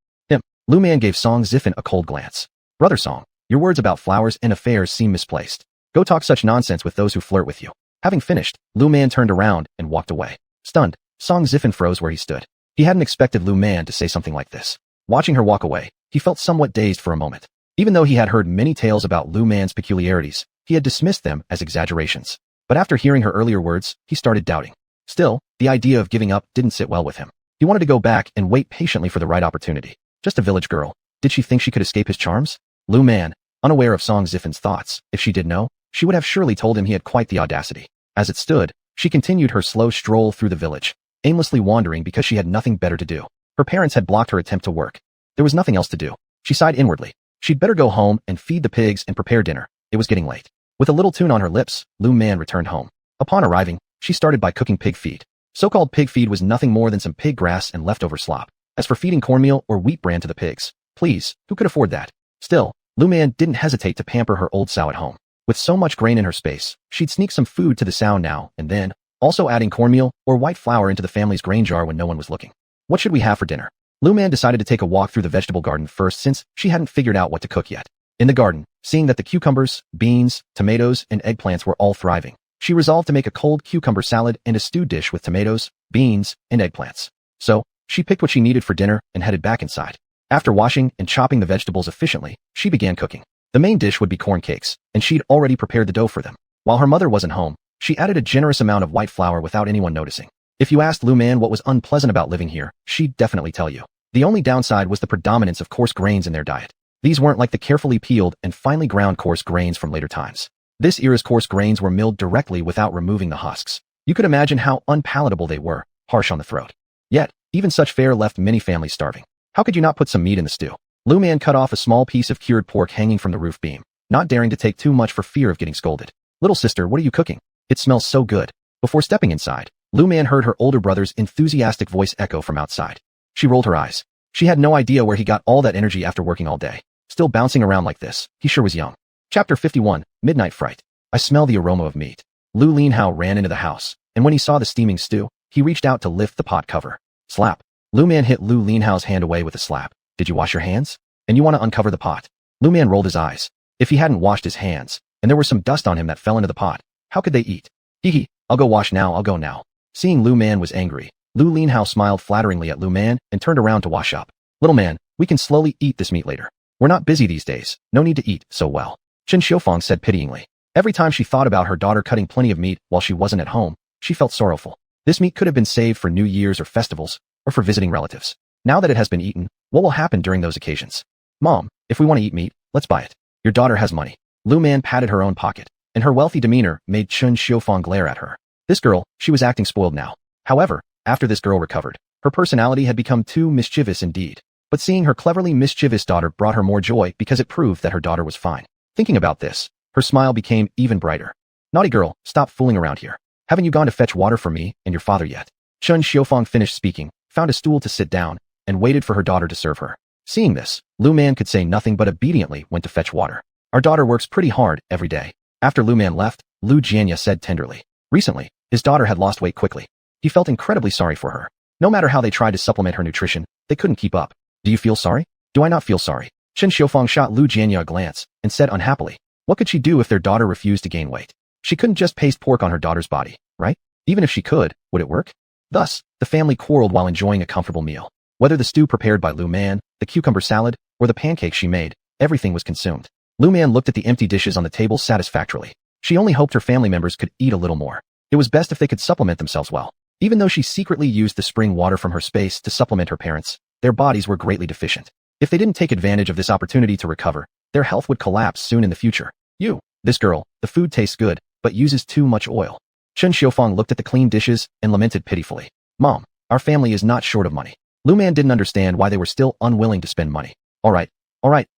A: Lu Man gave Song Zifan a cold glance. Brother Song, your words about flowers and affairs seem misplaced. Go talk such nonsense with those who flirt with you. Having finished, Lu Man turned around and walked away. Stunned, Song Zifan froze where he stood. He hadn't expected Lu Man to say something like this. Watching her walk away, he felt somewhat dazed for a moment. Even though he had heard many tales about Lu Man's peculiarities, he had dismissed them as exaggerations. But after hearing her earlier words, he started doubting. Still, the idea of giving up didn't sit well with him. He wanted to go back and wait patiently for the right opportunity. Just a village girl. Did she think she could escape his charms? Lu Man, unaware of Song Zifan's thoughts, if she did know, she would have surely told him he had quite the audacity. As it stood, she continued her slow stroll through the village, aimlessly wandering because she had nothing better to do. Her parents had blocked her attempt to work. There was nothing else to do. She sighed inwardly. She'd better go home and feed the pigs and prepare dinner. It was getting late. With a little tune on her lips, Lu Man returned home. Upon arriving, she started by cooking pig feed. So-called pig feed was nothing more than some pig grass and leftover slop. As for feeding cornmeal or wheat bran to the pigs, please, who could afford that? Still, Lu Man didn't hesitate to pamper her old sow at home. With so much grain in her space, she'd sneak some food to the sow now and then, also adding cornmeal or white flour into the family's grain jar when no one was looking. What should we have for dinner? Lu Man decided to take a walk through the vegetable garden first since she hadn't figured out what to cook yet. In the garden, seeing that the cucumbers, beans, tomatoes, and eggplants were all thriving, she resolved to make a cold cucumber salad and a stewed dish with tomatoes, beans, and eggplants. So, she picked what she needed for dinner and headed back inside. After washing and chopping the vegetables efficiently, she began cooking. The main dish would be corn cakes, and she'd already prepared the dough for them. While her mother wasn't home, she added a generous amount of white flour without anyone noticing. If you asked Lu Man what was unpleasant about living here, she'd definitely tell you. The only downside was the predominance of coarse grains in their diet. These weren't like the carefully peeled and finely ground coarse grains from later times. This era's coarse grains were milled directly without removing the husks. You could imagine how unpalatable they were, harsh on the throat. Yet, even such fare left many families starving. How could you not put some meat in the stew? Lu Man cut off a small piece of cured pork hanging from the roof beam, not daring to take too much for fear of getting scolded. Little sister, what are you cooking? It smells so good. Before stepping inside, Lu Man heard her older brother's enthusiastic voice echo from outside. She rolled her eyes. She had no idea where he got all that energy after working all day. Still bouncing around like this, he sure was young. Chapter 51, Midnight Fright. I smell the aroma of meat. Lu Linhao ran into the house, and when he saw the steaming stew, he reached out to lift the pot cover. Slap. Lu Man hit Lu Linhao's hand away with a slap. Did you wash your hands? And you want to uncover the pot? Lu Man rolled his eyes. If he hadn't washed his hands, and there was some dust on him that fell into the pot, how could they eat? Hee, I'll go wash now, I'll go now. Seeing Lu Man was angry, Lu Linhao smiled flatteringly at Lu Man and turned around to wash up. Little man, we can slowly eat this meat later. We're not busy these days, no need to eat so well. Chen Xiufang said pityingly. Every time she thought about her daughter cutting plenty of meat while she wasn't at home, she felt sorrowful. This meat could have been saved for New Year's or festivals, or for visiting relatives. Now that it has been eaten, what will happen during those occasions? Mom, if we want to eat meat, let's buy it. Your daughter has money. Lu Man patted her own pocket, and her wealthy demeanor made Chen Xiufang glare at her. This girl, she was acting spoiled now. However, after this girl recovered, her personality had become too mischievous indeed. But seeing her cleverly mischievous daughter brought her more joy because it proved that her daughter was fine. Thinking about this, her smile became even brighter. Naughty girl, stop fooling around here. Haven't you gone to fetch water for me and your father yet? Chen Xiufang finished speaking, found a stool to sit down, and waited for her daughter to serve her. Seeing this, Lu Man could say nothing but obediently went to fetch water. Our daughter works pretty hard every day. After Lu Man left, Lu Jianya said tenderly. Recently, his daughter had lost weight quickly. He felt incredibly sorry for her. No matter how they tried to supplement her nutrition, they couldn't keep up. Do you feel sorry? Do I not feel sorry? Chen Xiufang shot Lu Jianya a glance and said unhappily, what could she do if their daughter refused to gain weight? She couldn't just paste pork on her daughter's body, right? Even if she could, would it work? Thus, the family quarreled while enjoying a comfortable meal. Whether the stew prepared by Lu Man, the cucumber salad, or the pancakes she made, everything was consumed. Lu Man looked at the empty dishes on the table satisfactorily. She only hoped her family members could eat a little more. It was best if they could supplement themselves well. Even though she secretly used the spring water from her space to supplement her parents, their bodies were greatly deficient. If they didn't take advantage of this opportunity to recover, their health would collapse soon in the future. This girl, the food tastes good, but uses too much oil. Chen Xiufang looked at the clean dishes and lamented pitifully. Mom, our family is not short of money. Lu Man didn't understand why they were still unwilling to spend money. All right,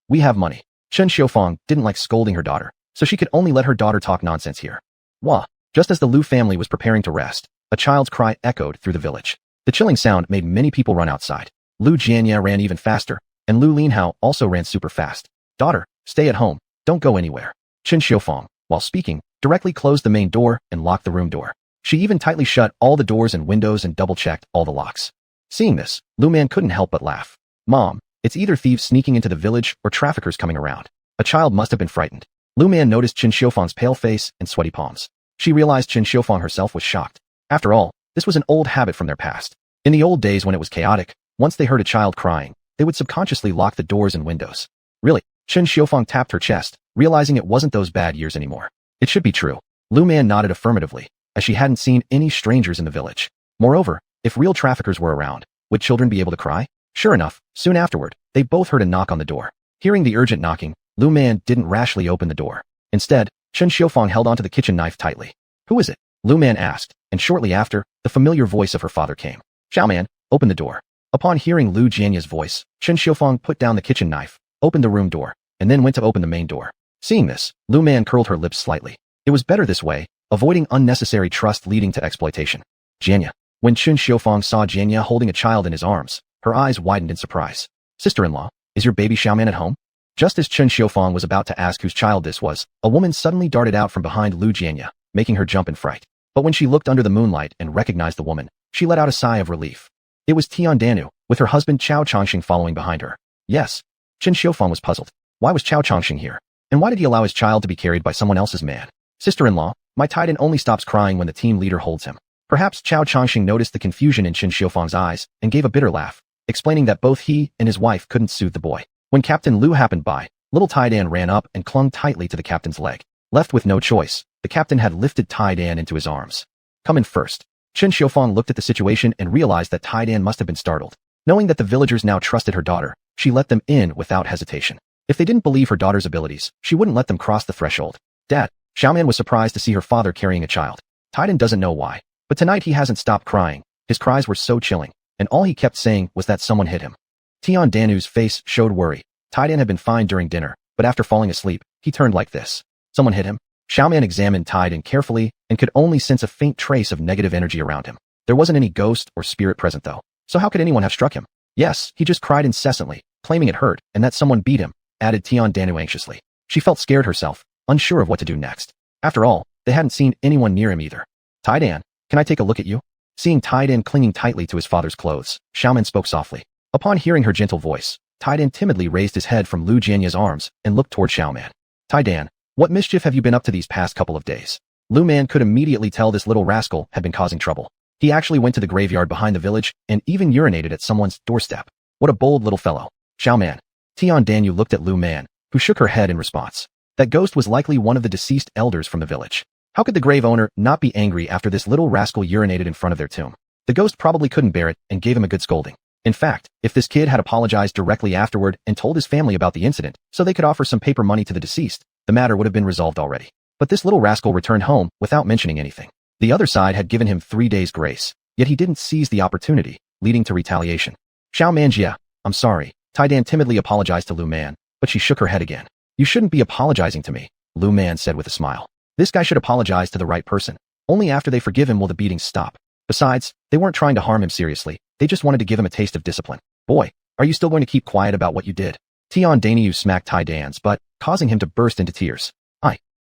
A: we have money. Chen Xiufang didn't like scolding her daughter, so she could only let her daughter talk nonsense here. Wah! Just as the Lu family was preparing to rest, a child's cry echoed through the village. The chilling sound made many people run outside. Lu Jianya ran even faster, and Lu Linhao also ran super fast. Daughter, stay at home. Don't go anywhere. Qin Xiufang, while speaking, directly closed the main door and locked the room door. She even tightly shut all the doors and windows and double-checked all the locks. Seeing this, Lu Man couldn't help but laugh. Mom, it's either thieves sneaking into the village or traffickers coming around. A child must have been frightened. Lu Man noticed Qin Xiufang's pale face and sweaty palms. She realized Qin Xiufang herself was shocked. After all, this was an old habit from their past. In the old days when it was chaotic, once they heard a child crying, they would subconsciously lock the doors and windows. Really? Qin Xiufang tapped her chest, realizing it wasn't those bad years anymore. It should be true. Lu Man nodded affirmatively, as she hadn't seen any strangers in the village. Moreover, if real traffickers were around, would children be able to cry? Sure enough, soon afterward, they both heard a knock on the door. Hearing the urgent knocking, Lu Man didn't rashly open the door. Instead, Qin Xiufang held onto the kitchen knife tightly. Who is it? Lu Man asked, and shortly after, the familiar voice of her father came. Xiaoman, open the door. Upon hearing Lu Jianya's voice, Qin Xiufang put down the kitchen knife, opened the room door, and then went to open the main door. Seeing this, Lu Man curled her lips slightly. It was better this way, avoiding unnecessary trust leading to exploitation. Jianya. When Qin Xiufang saw Jianya holding a child in his arms, her eyes widened in surprise. Sister-in-law, is your baby Xiaoman at home? Just as Qin Xiufang was about to ask whose child this was, a woman suddenly darted out from behind Lu Jianya, making her jump in fright. But when she looked under the moonlight and recognized the woman, she let out a sigh of relief. It was Tian Danu, with her husband Chao Chongqing following behind her. Yes. Qin Xiufang was puzzled. Why was Chao Chongqing here? And why did he allow his child to be carried by someone else's man? Sister-in-law, my Titan only stops crying when the team leader holds him. Perhaps Chao Chongqing noticed the confusion in Qin Xiufang's eyes and gave a bitter laugh, explaining that both he and his wife couldn't soothe the boy. When Captain Lu happened by, little Taidan ran up and clung tightly to the captain's leg. Left with no choice, the captain had lifted Taidan into his arms. Come in first. Qin Xiufang looked at the situation and realized that Taidan must have been startled. Knowing that the villagers now trusted her daughter, she let them in without hesitation. If they didn't believe her daughter's abilities, she wouldn't let them cross the threshold. Dad, Xiaoman was surprised to see her father carrying a child. Taidan doesn't know why, but tonight he hasn't stopped crying. His cries were so chilling, and all he kept saying was that someone hit him. Tian Danu's face showed worry. Taidan had been fine during dinner, but after falling asleep, he turned like this. Someone hit him? Xiaoman examined Taidan carefully and could only sense a faint trace of negative energy around him. There wasn't any ghost or spirit present though, so how could anyone have struck him? Yes, he just cried incessantly, claiming it hurt and that someone beat him, added Tian Danu anxiously. She felt scared herself, unsure of what to do next. After all, they hadn't seen anyone near him either. Taidan, can I take a look at you? Seeing Taidan clinging tightly to his father's clothes, Xiaoman spoke softly. Upon hearing her gentle voice, Taidan timidly raised his head from Lu Jianya's arms and looked toward Xiaoman. Taidan, what mischief have you been up to these past couple of days? Lu Man could immediately tell this little rascal had been causing trouble. He actually went to the graveyard behind the village and even urinated at someone's doorstep. What a bold little fellow. Xiaoman. Tian Danu looked at Lu Man, who shook her head in response. That ghost was likely one of the deceased elders from the village. How could the grave owner not be angry after this little rascal urinated in front of their tomb? The ghost probably couldn't bear it and gave him a good scolding. In fact, if this kid had apologized directly afterward and told his family about the incident so they could offer some paper money to the deceased, the matter would have been resolved already. But this little rascal returned home without mentioning anything. The other side had given him 3 days grace, yet he didn't seize the opportunity, leading to retaliation. Xiaoman Jia, I'm sorry. Taidan timidly apologized to Lu Man, but she shook her head again. You shouldn't be apologizing to me, Lu Man said with a smile. This guy should apologize to the right person. Only after they forgive him will the beatings stop. Besides, they weren't trying to harm him seriously, they just wanted to give him a taste of discipline. Boy, are you still going to keep quiet about what you did? Tian Danu smacked Taidan's butt, causing him to burst into tears.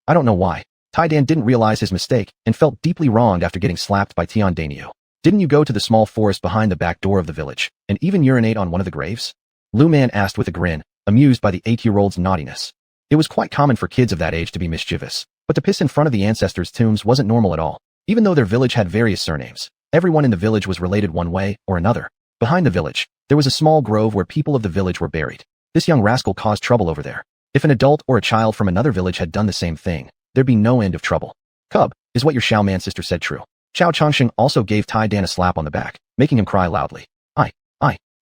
A: I don't know why. Taidan didn't realize his mistake and felt deeply wronged after getting slapped by Tian Danu. Didn't you go to the small forest behind the back door of the village and even urinate on one of the graves? Lu Man asked with a grin, amused by the 8-year-old's naughtiness. It was quite common for kids of that age to be mischievous, but to piss in front of the ancestors' tombs wasn't normal at all. Even though their village had various surnames, everyone in the village was related one way or another. Behind the village, there was a small grove where people of the village were buried. This young rascal caused trouble over there. If an adult or a child from another village had done the same thing, there'd be no end of trouble. Cub, is what your Xiaoman sister said true? Chao Chongqing also gave Taidan a slap on the back, making him cry loudly.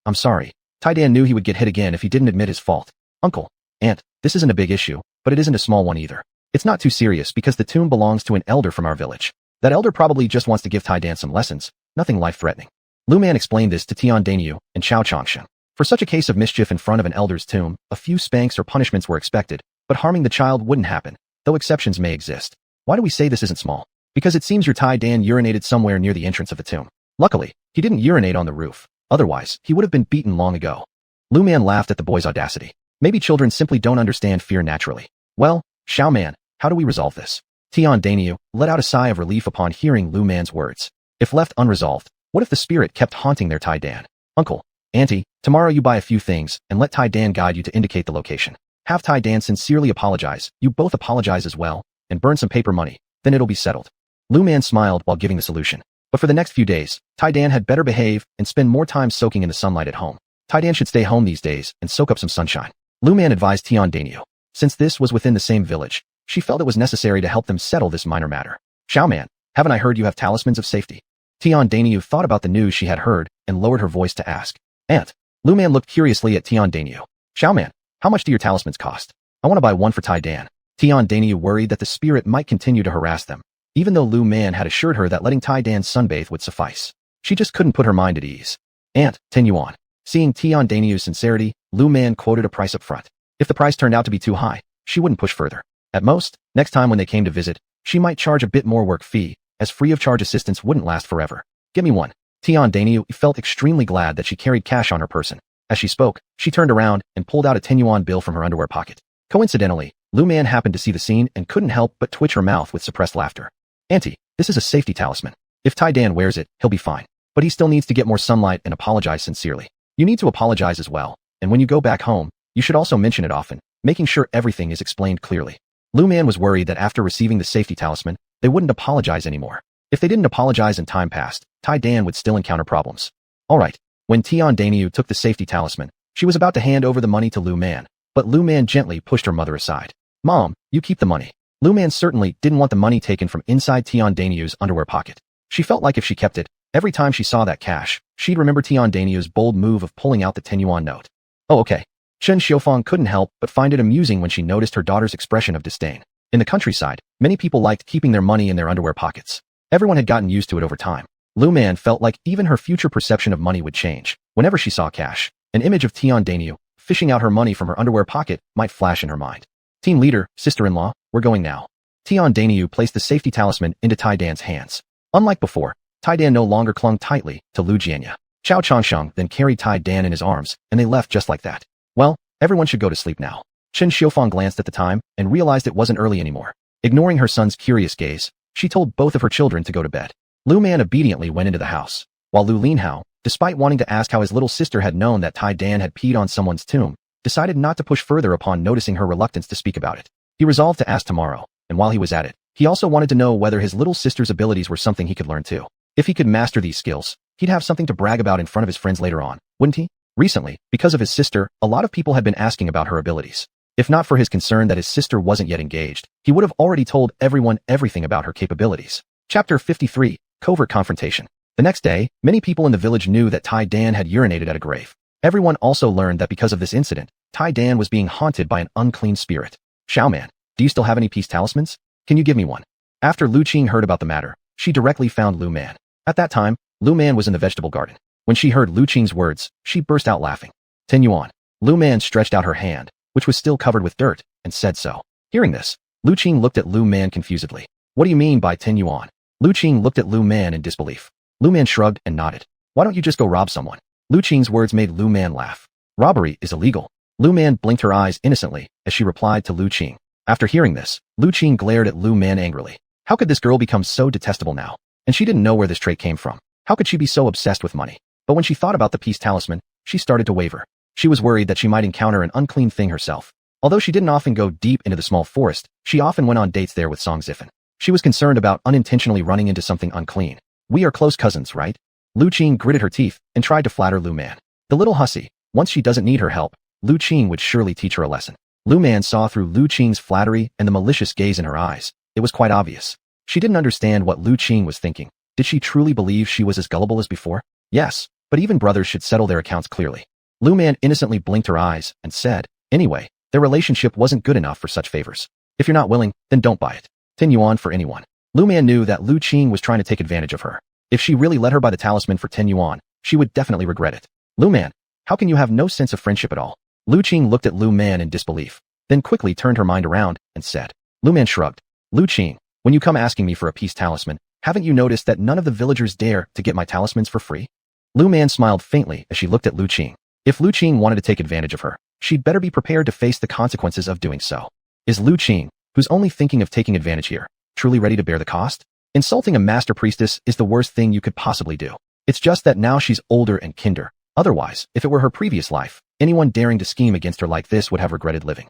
A: I'm sorry. Taidan knew he would get hit again if he didn't admit his fault. Uncle, Aunt, this isn't a big issue, but it isn't a small one either. It's not too serious because the tomb belongs to an elder from our village. That elder probably just wants to give Taidan some lessons, nothing life-threatening. Lu Man explained this to Tian Danu and Chao Chongqing. For such a case of mischief in front of an elder's tomb, a few spanks or punishments were expected, but harming the child wouldn't happen, though exceptions may exist. Why do we say this isn't small? Because it seems your Taidan urinated somewhere near the entrance of the tomb. Luckily, he didn't urinate on the roof. Otherwise, he would have been beaten long ago. Lu Man laughed at the boy's audacity. Maybe children simply don't understand fear naturally. Well, Xiao Man, how do we resolve this? Tian Dainyu let out a sigh of relief upon hearing Lu Man's words. If left unresolved, what if the spirit kept haunting their Tai Dan? Uncle, Auntie, tomorrow you buy a few things and let Tai Dan guide you to indicate the location. Have Tai Dan sincerely apologize, you both apologize as well, and burn some paper money, then it'll be settled. Lu Man smiled while giving the solution. But for the next few days, Tai Dan had better behave and spend more time soaking in the sunlight at home. Tai Dan should stay home these days and soak up some sunshine. Lu Man advised Tian Dainyu. Since this was within the same village, she felt it was necessary to help them settle this minor matter. Xiao Man, haven't I heard you have talismans of safety? Tian Dainyu thought about the news she had heard and lowered her voice to ask. Aunt. Lu Man looked curiously at Tian Dainyu. Xiao Man, how much do your talismans cost? I want to buy one for Tai Dan. Tian Dainyu worried that the spirit might continue to harass them, even though Lu Man had assured her that letting Tai Dan sunbathe would suffice. She just couldn't put her mind at ease. Aunt, 10 yuan. Seeing Tian Dainyu's sincerity, Lu Man quoted a price up front. If the price turned out to be too high, she wouldn't push further. At most, next time when they came to visit, she might charge a bit more work fee, as free-of-charge assistance wouldn't last forever. Give me one. Tian Dainyu felt extremely glad that she carried cash on her person. As she spoke, she turned around and pulled out a 10 yuan bill from her underwear pocket. Coincidentally, Lu Man happened to see the scene and couldn't help but twitch her mouth with suppressed laughter. Auntie, this is a safety talisman. If Tai Dan wears it, he'll be fine. But he still needs to get more sunlight and apologize sincerely. You need to apologize as well, and when you go back home, you should also mention it often, making sure everything is explained clearly. Lu Man was worried that after receiving the safety talisman, they wouldn't apologize anymore. If they didn't apologize and time passed, Tai Dan would still encounter problems. Alright, when Tian Dainyu took the safety talisman, she was about to hand over the money to Lu Man, but Lu Man gently pushed her mother aside. Mom, you keep the money. Lu Man certainly didn't want the money taken from inside Tian Dainyu's underwear pocket. She felt like if she kept it, every time she saw that cash, she'd remember Tian Dainyu's bold move of pulling out the 10 yuan note. Oh okay. Chen Xiufang couldn't help but find it amusing when she noticed her daughter's expression of disdain. In the countryside, many people liked keeping their money in their underwear pockets. Everyone had gotten used to it over time. Lu Man felt like even her future perception of money would change. Whenever she saw cash, an image of Tian Dainyu fishing out her money from her underwear pocket might flash in her mind. Team leader, sister-in-law, we're going now. Tian Dainyu placed the safety talisman into Tai Dan's hands. Unlike before, Tai Dan no longer clung tightly to Lu Jianya. Chao Changsheng then carried Tai Dan in his arms, and they left just like that. Well, everyone should go to sleep now. Chen Xiufang glanced at the time and realized it wasn't early anymore. Ignoring her son's curious gaze, she told both of her children to go to bed. Lu Man obediently went into the house, while Lu Linhao, despite wanting to ask how his little sister had known that Tai Dan had peed on someone's tomb, decided not to push further upon noticing her reluctance to speak about it. He resolved to ask tomorrow, and while he was at it, he also wanted to know whether his little sister's abilities were something he could learn too. If he could master these skills, he'd have something to brag about in front of his friends later on, wouldn't he? Recently, because of his sister, a lot of people had been asking about her abilities. If not for his concern that his sister wasn't yet engaged, he would have already told everyone everything about her capabilities. Chapter 53, Covert Confrontation. The next day, many people in the village knew that Tai Dan had urinated at a grave. Everyone also learned that because of this incident, Tai Dan was being haunted by an unclean spirit. Xiao Man, do you still have any peace talismans? Can you give me one? After Lu Qing heard about the matter, she directly found Lu Man. At that time, Lu Man was in the vegetable garden. When she heard Lu Qing's words, she burst out laughing. 10 yuan. Lu Man stretched out her hand, which was still covered with dirt, and said so. Hearing this, Lu Qing looked at Lu Man confusedly. What do you mean by 10 yuan? Lu Qing looked at Lu Man in disbelief. Lu Man shrugged and nodded. Why don't you just go rob someone? Lu Qing's words made Lu Man laugh. Robbery is illegal. Lu Man blinked her eyes innocently as she replied to Lu Qing. After hearing this, Lu Qing glared at Lu Man angrily. How could this girl become so detestable now? And she didn't know where this trait came from. How could she be so obsessed with money? But when she thought about the peace talisman, she started to waver. She was worried that she might encounter an unclean thing herself. Although she didn't often go deep into the small forest, she often went on dates there with Song Zifen. She was concerned about unintentionally running into something unclean. We are close cousins, right? Lu Qing gritted her teeth and tried to flatter Lu Man. The little hussy, once she doesn't need her help, Lu Qing would surely teach her a lesson. Lu Man saw through Lu Qing's flattery and the malicious gaze in her eyes. It was quite obvious. She didn't understand what Lu Qing was thinking. Did she truly believe she was as gullible as before? Yes, but even brothers should settle their accounts clearly. Lu Man innocently blinked her eyes and said, anyway, their relationship wasn't good enough for such favors. If you're not willing, then don't buy it. 10 yuan for anyone. Lu Man knew that Lu Qing was trying to take advantage of her. If she really let her buy the talisman for 10 yuan, she would definitely regret it. Lu Man, how can you have no sense of friendship at all? Lu Qing looked at Lu Man in disbelief, then quickly turned her mind around and said. Lu Man shrugged. Lu Qing, when you come asking me for a peace talisman, haven't you noticed that none of the villagers dare to get my talismans for free? Lu Man smiled faintly as she looked at Lu Qing. If Lu Qing wanted to take advantage of her, she'd better be prepared to face the consequences of doing so. Is Lu Qing, who's only thinking of taking advantage here, truly ready to bear the cost? Insulting a master priestess is the worst thing you could possibly do. It's just that now she's older and kinder. Otherwise, if it were her previous life, anyone daring to scheme against her like this would have regretted living.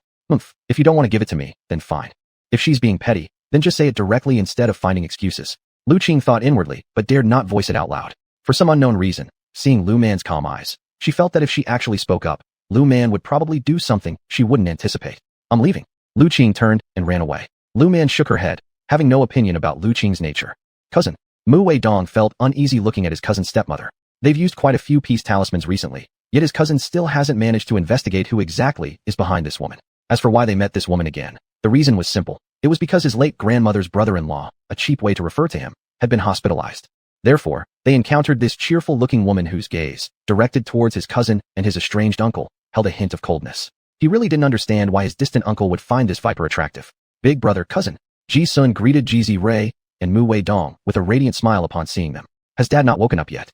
A: If you don't want to give it to me, then fine. If she's being petty, then just say it directly instead of finding excuses. Lu Qing thought inwardly, but dared not voice it out loud. For some unknown reason, seeing Lu Man's calm eyes, she felt that if she actually spoke up, Lu Man would probably do something she wouldn't anticipate. I'm leaving. Lu Qing turned and ran away. Lu Man shook her head, having no opinion about Lu Qing's nature. Cousin. Mu Wei Dong felt uneasy looking at his cousin's stepmother. They've used quite a few peace talismans recently, yet his cousin still hasn't managed to investigate who exactly is behind this woman. As for why they met this woman again, the reason was simple. It was because his late grandmother's brother-in-law, a cheap way to refer to him, had been hospitalized. Therefore, they encountered this cheerful-looking woman whose gaze, directed towards his cousin and his estranged uncle, held a hint of coldness. He really didn't understand why his distant uncle would find this viper attractive. Big brother cousin. Ji Sun greeted Ji Zirui and Mu Wei Dong with a radiant smile upon seeing them. Has Dad not woken up yet?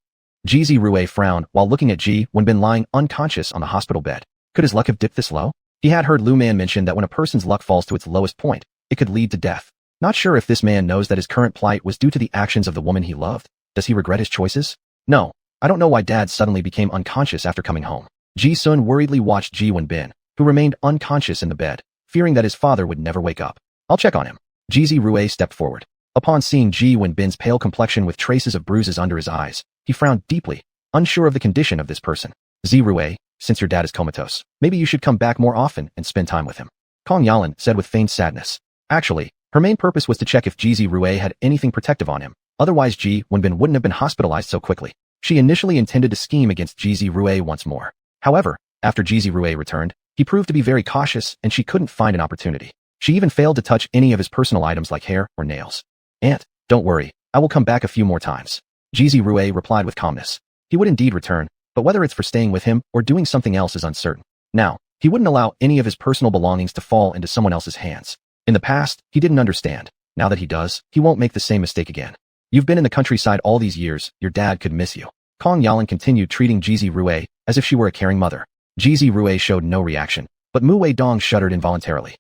A: Ji Zirui frowned while looking at Ji Wenbin lying unconscious on the hospital bed. Could his luck have dipped this low? He had heard Lu Man mention that when a person's luck falls to its lowest point, it could lead to death. Not sure if this man knows that his current plight was due to the actions of the woman he loved. Does he regret his choices? No. I don't know why Dad suddenly became unconscious after coming home. Ji Sun worriedly watched Ji Wenbin, who remained unconscious in the bed, fearing that his father would never wake up. I'll check on him. Ji Zirui stepped forward. Upon seeing Ji Wenbin's pale complexion with traces of bruises under his eyes, he frowned deeply, unsure of the condition of this person. Zirui, since your dad is comatose, maybe you should come back more often and spend time with him. Kong Yalan said with feigned sadness. Actually, her main purpose was to check if Ji Zirui had anything protective on him. Otherwise Ji Wenbin wouldn't have been hospitalized so quickly. She initially intended to scheme against Ji Zirui once more. However, after Ji Zirui returned, he proved to be very cautious and she couldn't find an opportunity. She even failed to touch any of his personal items like hair or nails. Aunt, don't worry, I will come back a few more times. Ji Zirui replied with calmness. He would indeed return, but whether it's for staying with him or doing something else is uncertain. Now, he wouldn't allow any of his personal belongings to fall into someone else's hands. In the past, he didn't understand. Now that he does, he won't make the same mistake again. You've been in the countryside all these years, your dad could miss you. Kong Yalan continued treating Ji Zirui as if she were a caring mother. Ji Zirui showed no reaction, but Mu Wei Dong shuddered involuntarily.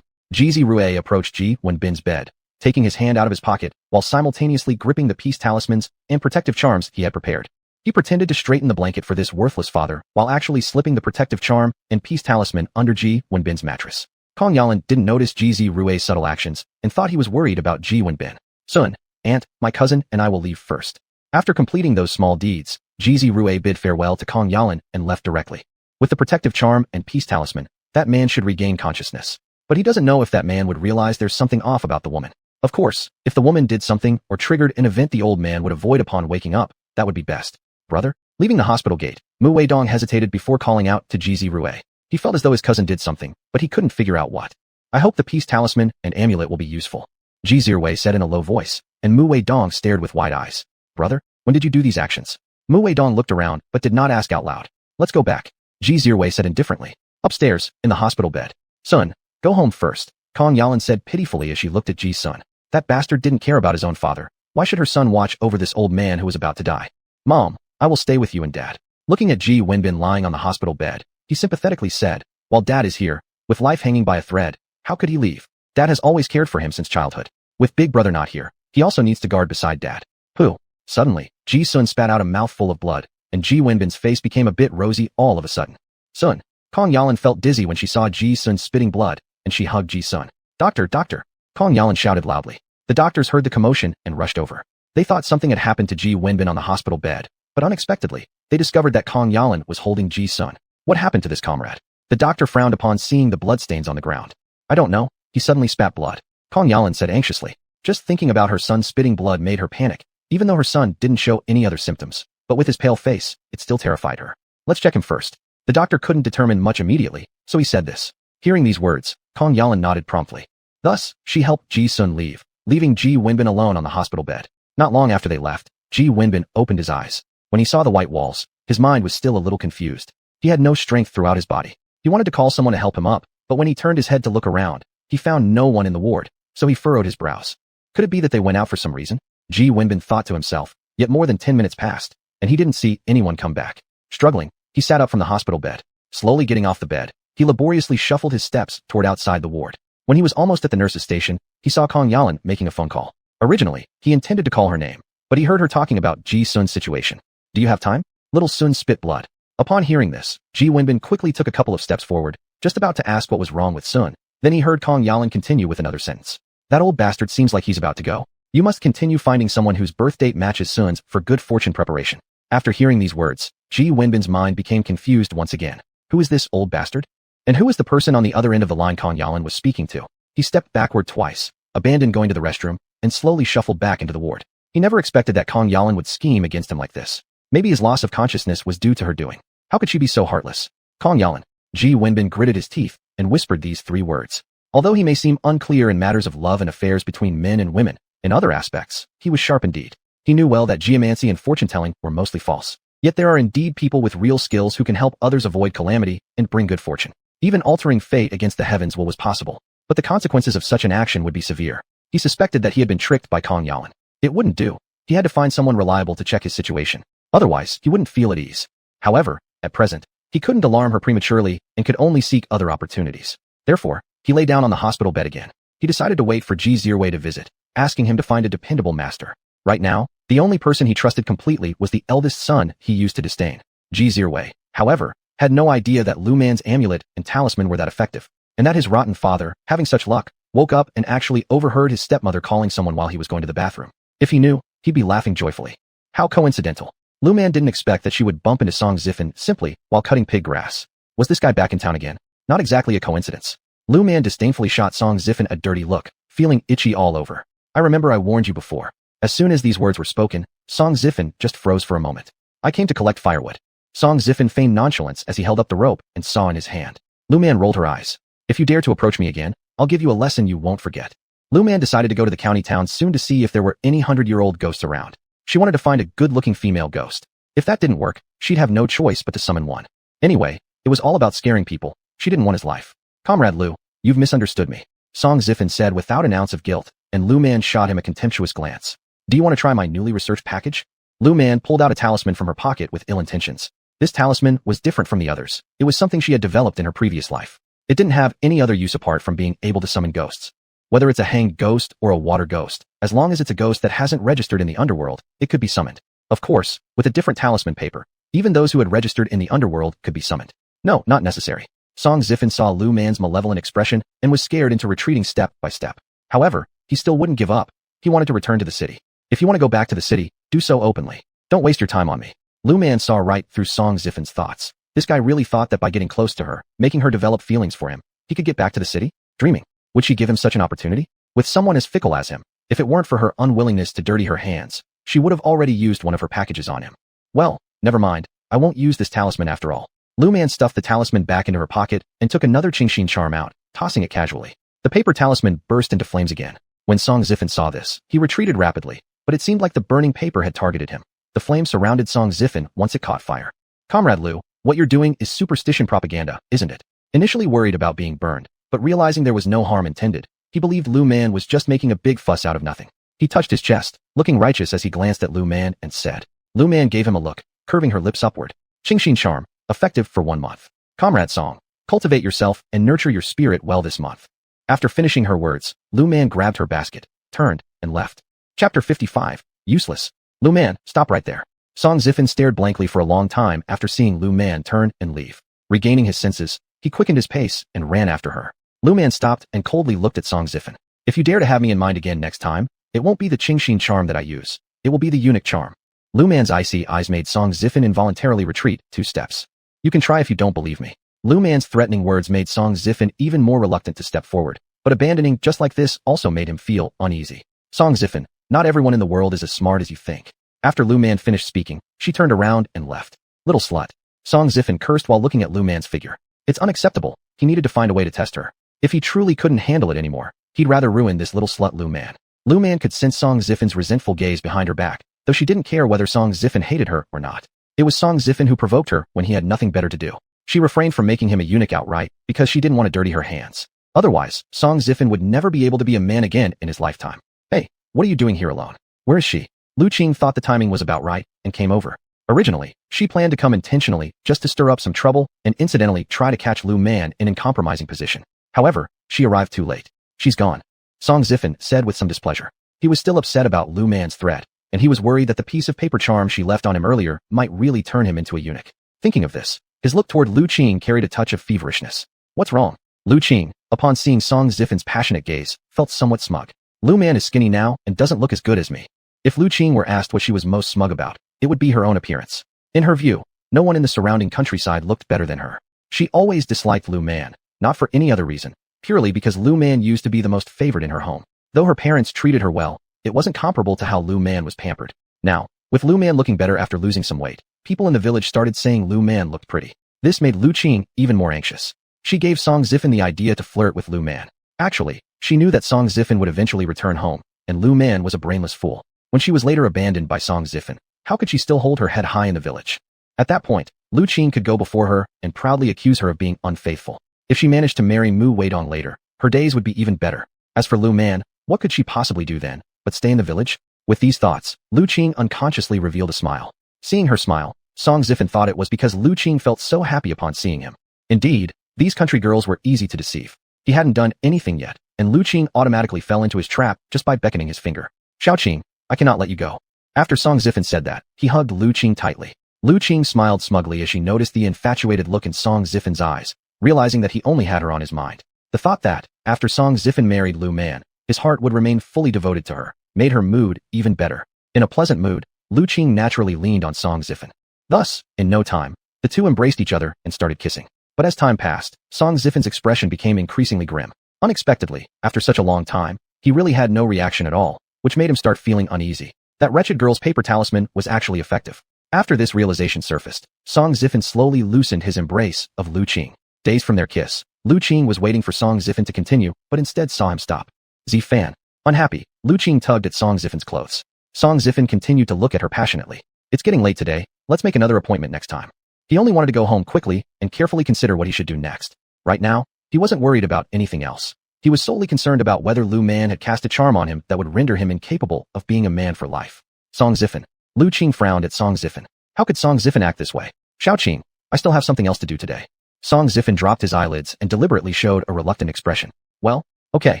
A: Ji Zirui approached Ji Wenbin's bed, taking his hand out of his pocket while simultaneously gripping the peace talismans and protective charms he had prepared. He pretended to straighten the blanket for this worthless father while actually slipping the protective charm and peace talisman under Ji Wenbin's mattress. Kong Yalan didn't notice Ji Zirui's subtle actions and thought he was worried about Ji Wenbin. Son, aunt, my cousin, and I will leave first. After completing those small deeds, Ji Zirui bid farewell to Kong Yalan and left directly. With the protective charm and peace talisman, that man should regain consciousness. But he doesn't know if that man would realize there's something off about the woman. Of course, if the woman did something or triggered an event the old man would avoid upon waking up, that would be best. Brother? Leaving the hospital gate, Mu Wei Dong hesitated before calling out to Ji Zirui. He felt as though his cousin did something, but he couldn't figure out what. I hope the peace talisman and amulet will be useful. Ji Zirui said in a low voice, and Mu Wei Dong stared with wide eyes. Brother, when did you do these actions? Mu Wei Dong looked around, but did not ask out loud. Let's go back. Ji Zirui said indifferently. Upstairs, in the hospital bed. Son, go home first. Kong Yalan said pitifully as she looked at Ji's son. That bastard didn't care about his own father. Why should her son watch over this old man who was about to die? Mom, I will stay with you and Dad. Looking at Ji Wenbin lying on the hospital bed, he sympathetically said, while Dad is here, with life hanging by a thread, how could he leave? Dad has always cared for him since childhood. With big brother not here, he also needs to guard beside Dad. Who? Suddenly, Ji Sun spat out a mouthful of blood, and Ji Wenbin's face became a bit rosy all of a sudden. Sun. Kong Yalan felt dizzy when she saw Ji Sun spitting blood, and she hugged Ji Sun. Doctor, doctor! Kong Yalan shouted loudly. The doctors heard the commotion and rushed over. They thought something had happened to Ji Wenbin on the hospital bed, but unexpectedly, they discovered that Kong Yalan was holding Ji Sun. What happened to this comrade? The doctor frowned upon seeing the bloodstains on the ground. I don't know, he suddenly spat blood. Kong Yalan said anxiously. Just thinking about her son spitting blood made her panic, even though her son didn't show any other symptoms. But with his pale face, it still terrified her. Let's check him first. The doctor couldn't determine much immediately, so he said this. Hearing these words, Kong Yalan nodded promptly. Thus, she helped Ji Sun leave, leaving Ji Wenbin alone on the hospital bed. Not long after they left, Ji Wenbin opened his eyes. When he saw the white walls, his mind was still a little confused. He had no strength throughout his body. He wanted to call someone to help him up, but when he turned his head to look around, he found no one in the ward, so he furrowed his brows. Could it be that they went out for some reason? Ji Wenbin thought to himself, yet more than 10 minutes passed, and he didn't see anyone come back. Struggling, he sat up from the hospital bed. Slowly getting off the bed, he laboriously shuffled his steps toward outside the ward. When he was almost at the nurse's station, he saw Kong Yalan making a phone call. Originally, he intended to call her name, but he heard her talking about Ji Sun's situation. Do you have time? Little Sun spit blood. Upon hearing this, Ji Wenbin quickly took a couple of steps forward, just about to ask what was wrong with Sun. Then he heard Kong Yalan continue with another sentence. That old bastard seems like he's about to go. You must continue finding someone whose birth date matches Sun's for good fortune preparation. After hearing these words, Ji Wenbin's mind became confused once again. Who is this old bastard? And who is the person on the other end of the line Kong Yalan was speaking to? He stepped backward twice, abandoned going to the restroom, and slowly shuffled back into the ward. He never expected that Kong Yalan would scheme against him like this. Maybe his loss of consciousness was due to her doing. How could she be so heartless? Kong Yalan. Ji Wenbin gritted his teeth and whispered these 3 words. Although he may seem unclear in matters of love and affairs between men and women, in other aspects, he was sharp indeed. He knew well that geomancy and fortune-telling were mostly false. Yet there are indeed people with real skills who can help others avoid calamity and bring good fortune. Even altering fate against the heavens was possible, but the consequences of such an action would be severe. He suspected that he had been tricked by Kong Yalan. It wouldn't do. He had to find someone reliable to check his situation. Otherwise, he wouldn't feel at ease. However, at present, he couldn't alarm her prematurely and could only seek other opportunities. Therefore, he lay down on the hospital bed again. He decided to wait for Ji Zirwei to visit, asking him to find a dependable master. Right now, the only person he trusted completely was the eldest son he used to disdain. Ji Zirwei, however, had no idea that Lu Man's amulet and talisman were that effective, and that his rotten father, having such luck, woke up and actually overheard his stepmother calling someone while he was going to the bathroom. If he knew, he'd be laughing joyfully. How coincidental. Lu Man didn't expect that she would bump into Song Zifen simply while cutting pig grass. Was this guy back in town again? Not exactly a coincidence. Lu Man disdainfully shot Song Zifen a dirty look, feeling itchy all over. I remember I warned you before. As soon as these words were spoken, Song Zifen just froze for a moment. I came to collect firewood. Song Zifen feigned nonchalance as he held up the rope and saw in his hand. Lu Man rolled her eyes. If you dare to approach me again, I'll give you a lesson you won't forget. Lu Man decided to go to the county town soon to see if there were any 100-year-old ghosts around. She wanted to find a good-looking female ghost. If that didn't work, she'd have no choice but to summon one. Anyway, it was all about scaring people. She didn't want his life. Comrade Lu, you've misunderstood me, Song Zifen said without an ounce of guilt, and Lu Man shot him a contemptuous glance. Do you want to try my newly researched package? Lu Man pulled out a talisman from her pocket with ill intentions. This talisman was different from the others. It was something she had developed in her previous life. It didn't have any other use apart from being able to summon ghosts. Whether it's a hanged ghost or a water ghost, as long as it's a ghost that hasn't registered in the underworld, it could be summoned. Of course, with a different talisman paper, even those who had registered in the underworld could be summoned. No, not necessary. Song Zifen saw Lu Man's malevolent expression and was scared into retreating step by step. However, he still wouldn't give up. He wanted to return to the city. If you want to go back to the city, do so openly. Don't waste your time on me. Lu Man saw right through Song Zifen's thoughts. This guy really thought that by getting close to her, making her develop feelings for him, he could get back to the city? Dreaming. Would she give him such an opportunity? With someone as fickle as him, if it weren't for her unwillingness to dirty her hands, she would have already used one of her packages on him. Well, never mind. I won't use this talisman after all. Lu Man stuffed the talisman back into her pocket and took another Qingxin charm out, tossing it casually. The paper talisman burst into flames again. When Song Zifen saw this, he retreated rapidly, but it seemed like the burning paper had targeted him. The flame surrounded Song Zifen once it caught fire. Comrade Lu, what you're doing is superstition propaganda, isn't it? Initially worried about being burned, but realizing there was no harm intended, he believed Lu Man was just making a big fuss out of nothing. He touched his chest, looking righteous as he glanced at Lu Man and said. Lu Man gave him a look, curving her lips upward. Qingxin charm, effective for 1 month. Comrade Song, cultivate yourself and nurture your spirit well this month. After finishing her words, Lu Man grabbed her basket, turned, and left. Chapter 55, Useless. Lu Man, stop right there. Song Zifen stared blankly for a long time after seeing Lu Man turn and leave. Regaining his senses, he quickened his pace and ran after her. Lu Man stopped and coldly looked at Song Zifen. If you dare to have me in mind again next time, it won't be the Qingxin charm that I use. It will be the eunuch charm. Lu Man's icy eyes made Song Zifen involuntarily retreat 2 steps. You can try if you don't believe me. Lu Man's threatening words made Song Zifen even more reluctant to step forward, but abandoning just like this also made him feel uneasy. Song Zifen, not everyone in the world is as smart as you think. After Lu Man finished speaking, she turned around and left. Little slut. Song Zifen cursed while looking at Lu Man's figure. It's unacceptable. He needed to find a way to test her. If he truly couldn't handle it anymore, he'd rather ruin this little slut Lu Man. Lu Man could sense Song Zifen's resentful gaze behind her back, though she didn't care whether Song Zifen hated her or not. It was Song Zifen who provoked her when he had nothing better to do. She refrained from making him a eunuch outright because she didn't want to dirty her hands. Otherwise, Song Zifen would never be able to be a man again in his lifetime. Hey, what are you doing here alone? Where is she? Lu Qing thought the timing was about right and came over. Originally, she planned to come intentionally just to stir up some trouble and incidentally try to catch Lu Man in a compromising position. However, she arrived too late. She's gone, Song Zifan said with some displeasure. He was still upset about Lu Man's threat, and he was worried that the piece of paper charm she left on him earlier might really turn him into a eunuch. Thinking of this, his look toward Lu Qing carried a touch of feverishness. What's wrong? Lu Qing, upon seeing Song Zifan's passionate gaze, felt somewhat smug. Lu Man is skinny now and doesn't look as good as me. If Lu Qing were asked what she was most smug about, it would be her own appearance. In her view, no one in the surrounding countryside looked better than her. She always disliked Lu Man, not for any other reason, purely because Lu Man used to be the most favored in her home. Though her parents treated her well, it wasn't comparable to how Lu Man was pampered. Now, with Lu Man looking better after losing some weight, people in the village started saying Lu Man looked pretty. This made Lu Qing even more anxious. She gave Song Zifan the idea to flirt with Lu Man. Actually, she knew that Song Zifan would eventually return home, and Lu Man was a brainless fool. When she was later abandoned by Song Zifan, how could she still hold her head high in the village? At that point, Lu Qing could go before her and proudly accuse her of being unfaithful. If she managed to marry Mu Weidong later, her days would be even better. As for Lu Man, what could she possibly do then, but stay in the village? With these thoughts, Lu Qing unconsciously revealed a smile. Seeing her smile, Song Zifan thought it was because Lu Qing felt so happy upon seeing him. Indeed, these country girls were easy to deceive. He hadn't done anything yet, and Lu Qing automatically fell into his trap just by beckoning his finger. Xiao Qing, I cannot let you go. After Song Zifan said that, he hugged Lu Qing tightly. Lu Qing smiled smugly as she noticed the infatuated look in Song Zifan's eyes, realizing that he only had her on his mind. The thought that, after Song Zifan married Lu Man, his heart would remain fully devoted to her, made her mood even better. In a pleasant mood, Lu Qing naturally leaned on Song Zifan. Thus, in no time, the two embraced each other and started kissing. But as time passed, Song Zifan's expression became increasingly grim. Unexpectedly, after such a long time, he really had no reaction at all, which made him start feeling uneasy. That wretched girl's paper talisman was actually effective. After this realization surfaced, Song Zifan slowly loosened his embrace of Lu Qing. Days from their kiss, Lu Qing was waiting for Song Zifan to continue, but instead saw him stop. Zifan. Unhappy, Lu Qing tugged at Song Zifan's clothes. Song Zifan continued to look at her passionately. It's getting late today, let's make another appointment next time. He only wanted to go home quickly and carefully consider what he should do next. Right now, he wasn't worried about anything else. He was solely concerned about whether Lu Man had cast a charm on him that would render him incapable of being a man for life. Song Zifan. Lu Qing frowned at Song Zifan. How could Song Zifan act this way? Xiao Qing, I still have something else to do today. Song Zifan dropped his eyelids and deliberately showed a reluctant expression. Well, okay,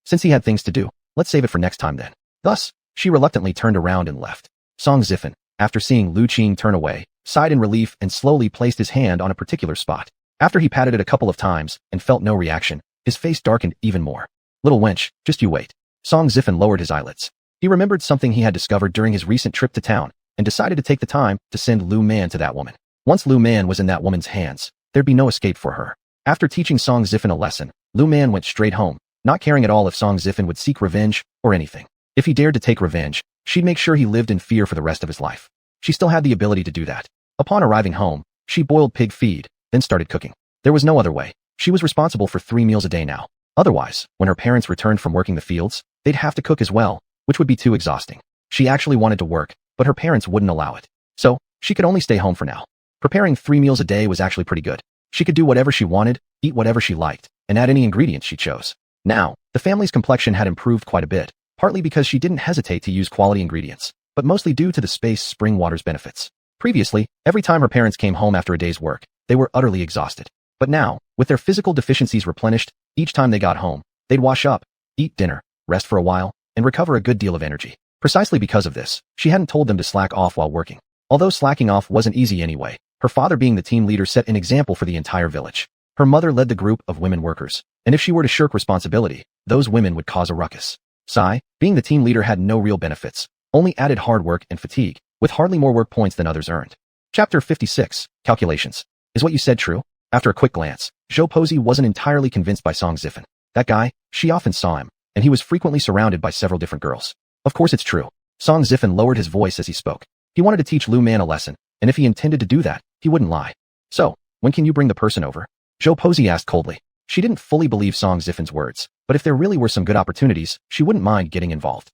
A: since he had things to do, let's save it for next time then. Thus, she reluctantly turned around and left. Song Zifan, after seeing Lu Qing turn away, sighed in relief and slowly placed his hand on a particular spot. After he patted it a couple of times and felt no reaction, his face darkened even more. Little wench, just you wait. Song Zifan lowered his eyelids. He remembered something he had discovered during his recent trip to town and decided to take the time to send Lu Man to that woman. Once Lu Man was in that woman's hands, there'd be no escape for her. After teaching Song Zifan a lesson, Lu Man went straight home, not caring at all if Song Zifan would seek revenge or anything. If he dared to take revenge, she'd make sure he lived in fear for the rest of his life. She still had the ability to do that. Upon arriving home, she boiled pig feed, then started cooking. There was no other way. She was responsible for 3 meals a day now. Otherwise, when her parents returned from working the fields, they'd have to cook as well, which would be too exhausting. She actually wanted to work, but her parents wouldn't allow it. So, she could only stay home for now. Preparing 3 meals a day was actually pretty good. She could do whatever she wanted, eat whatever she liked, and add any ingredients she chose. Now, the family's complexion had improved quite a bit, partly because she didn't hesitate to use quality ingredients, but mostly due to the space spring water's benefits. Previously, every time her parents came home after a day's work, they were utterly exhausted. But now, with their physical deficiencies replenished, each time they got home, they'd wash up, eat dinner, rest for a while, and recover a good deal of energy. Precisely because of this, she hadn't told them to slack off while working. Although slacking off wasn't easy anyway, her father being the team leader set an example for the entire village. Her mother led the group of women workers, and if she were to shirk responsibility, those women would cause a ruckus. Sai, being the team leader, had no real benefits, only added hard work and fatigue, with hardly more work points than others earned. Chapter 56, Calculations. Is what you said true? After a quick glance, Zhou Pozi wasn't entirely convinced by Song Zifan. That guy, she often saw him, and he was frequently surrounded by several different girls. Of course it's true. Song Zifan lowered his voice as he spoke. He wanted to teach Lu Man a lesson, and if he intended to do that, he wouldn't lie. So, when can you bring the person over? Zhou Pozi asked coldly. She didn't fully believe Song Zifan's words, but if there really were some good opportunities, she wouldn't mind getting involved.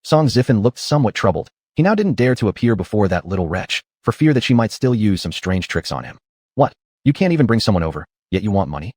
A: Song Zifan looked somewhat troubled. He now didn't dare to appear before that little wretch, for fear that she might still use some strange tricks on him. What? You can't even bring someone over, yet you want money?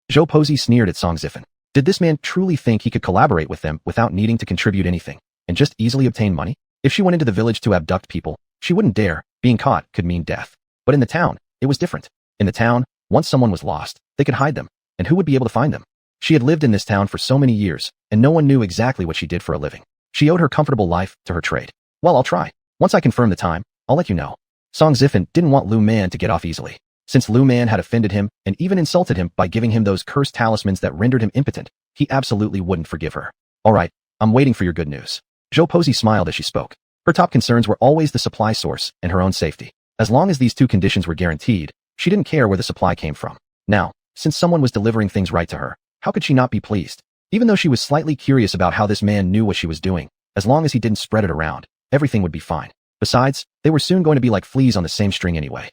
A: Zhou Pozi sneered at Song Zifan. Did this man truly think he could collaborate with them without needing to contribute anything, and just easily obtain money? If she went into the village to abduct people, she wouldn't dare. Being caught could mean death. But in the town, it was different. In the town, once someone was lost, they could hide them, and who would be able to find them? She had lived in this town for so many years, and no one knew exactly what she did for a living. She owed her comfortable life to her trade. Well, I'll try. Once I confirm the time, I'll let you know. Song Zifen didn't want Lu Man to get off easily. Since Lu Man had offended him and even insulted him by giving him those cursed talismans that rendered him impotent, he absolutely wouldn't forgive her. All right, I'm waiting for your good news. Zhou Pozi smiled as she spoke. Her top concerns were always the supply source and her own safety. As long as these two conditions were guaranteed, she didn't care where the supply came from. Now, since someone was delivering things right to her, how could she not be pleased? Even though she was slightly curious about how this man knew what she was doing, as long as he didn't spread it around, everything would be fine. Besides, they were soon going to be like fleas on the same string anyway.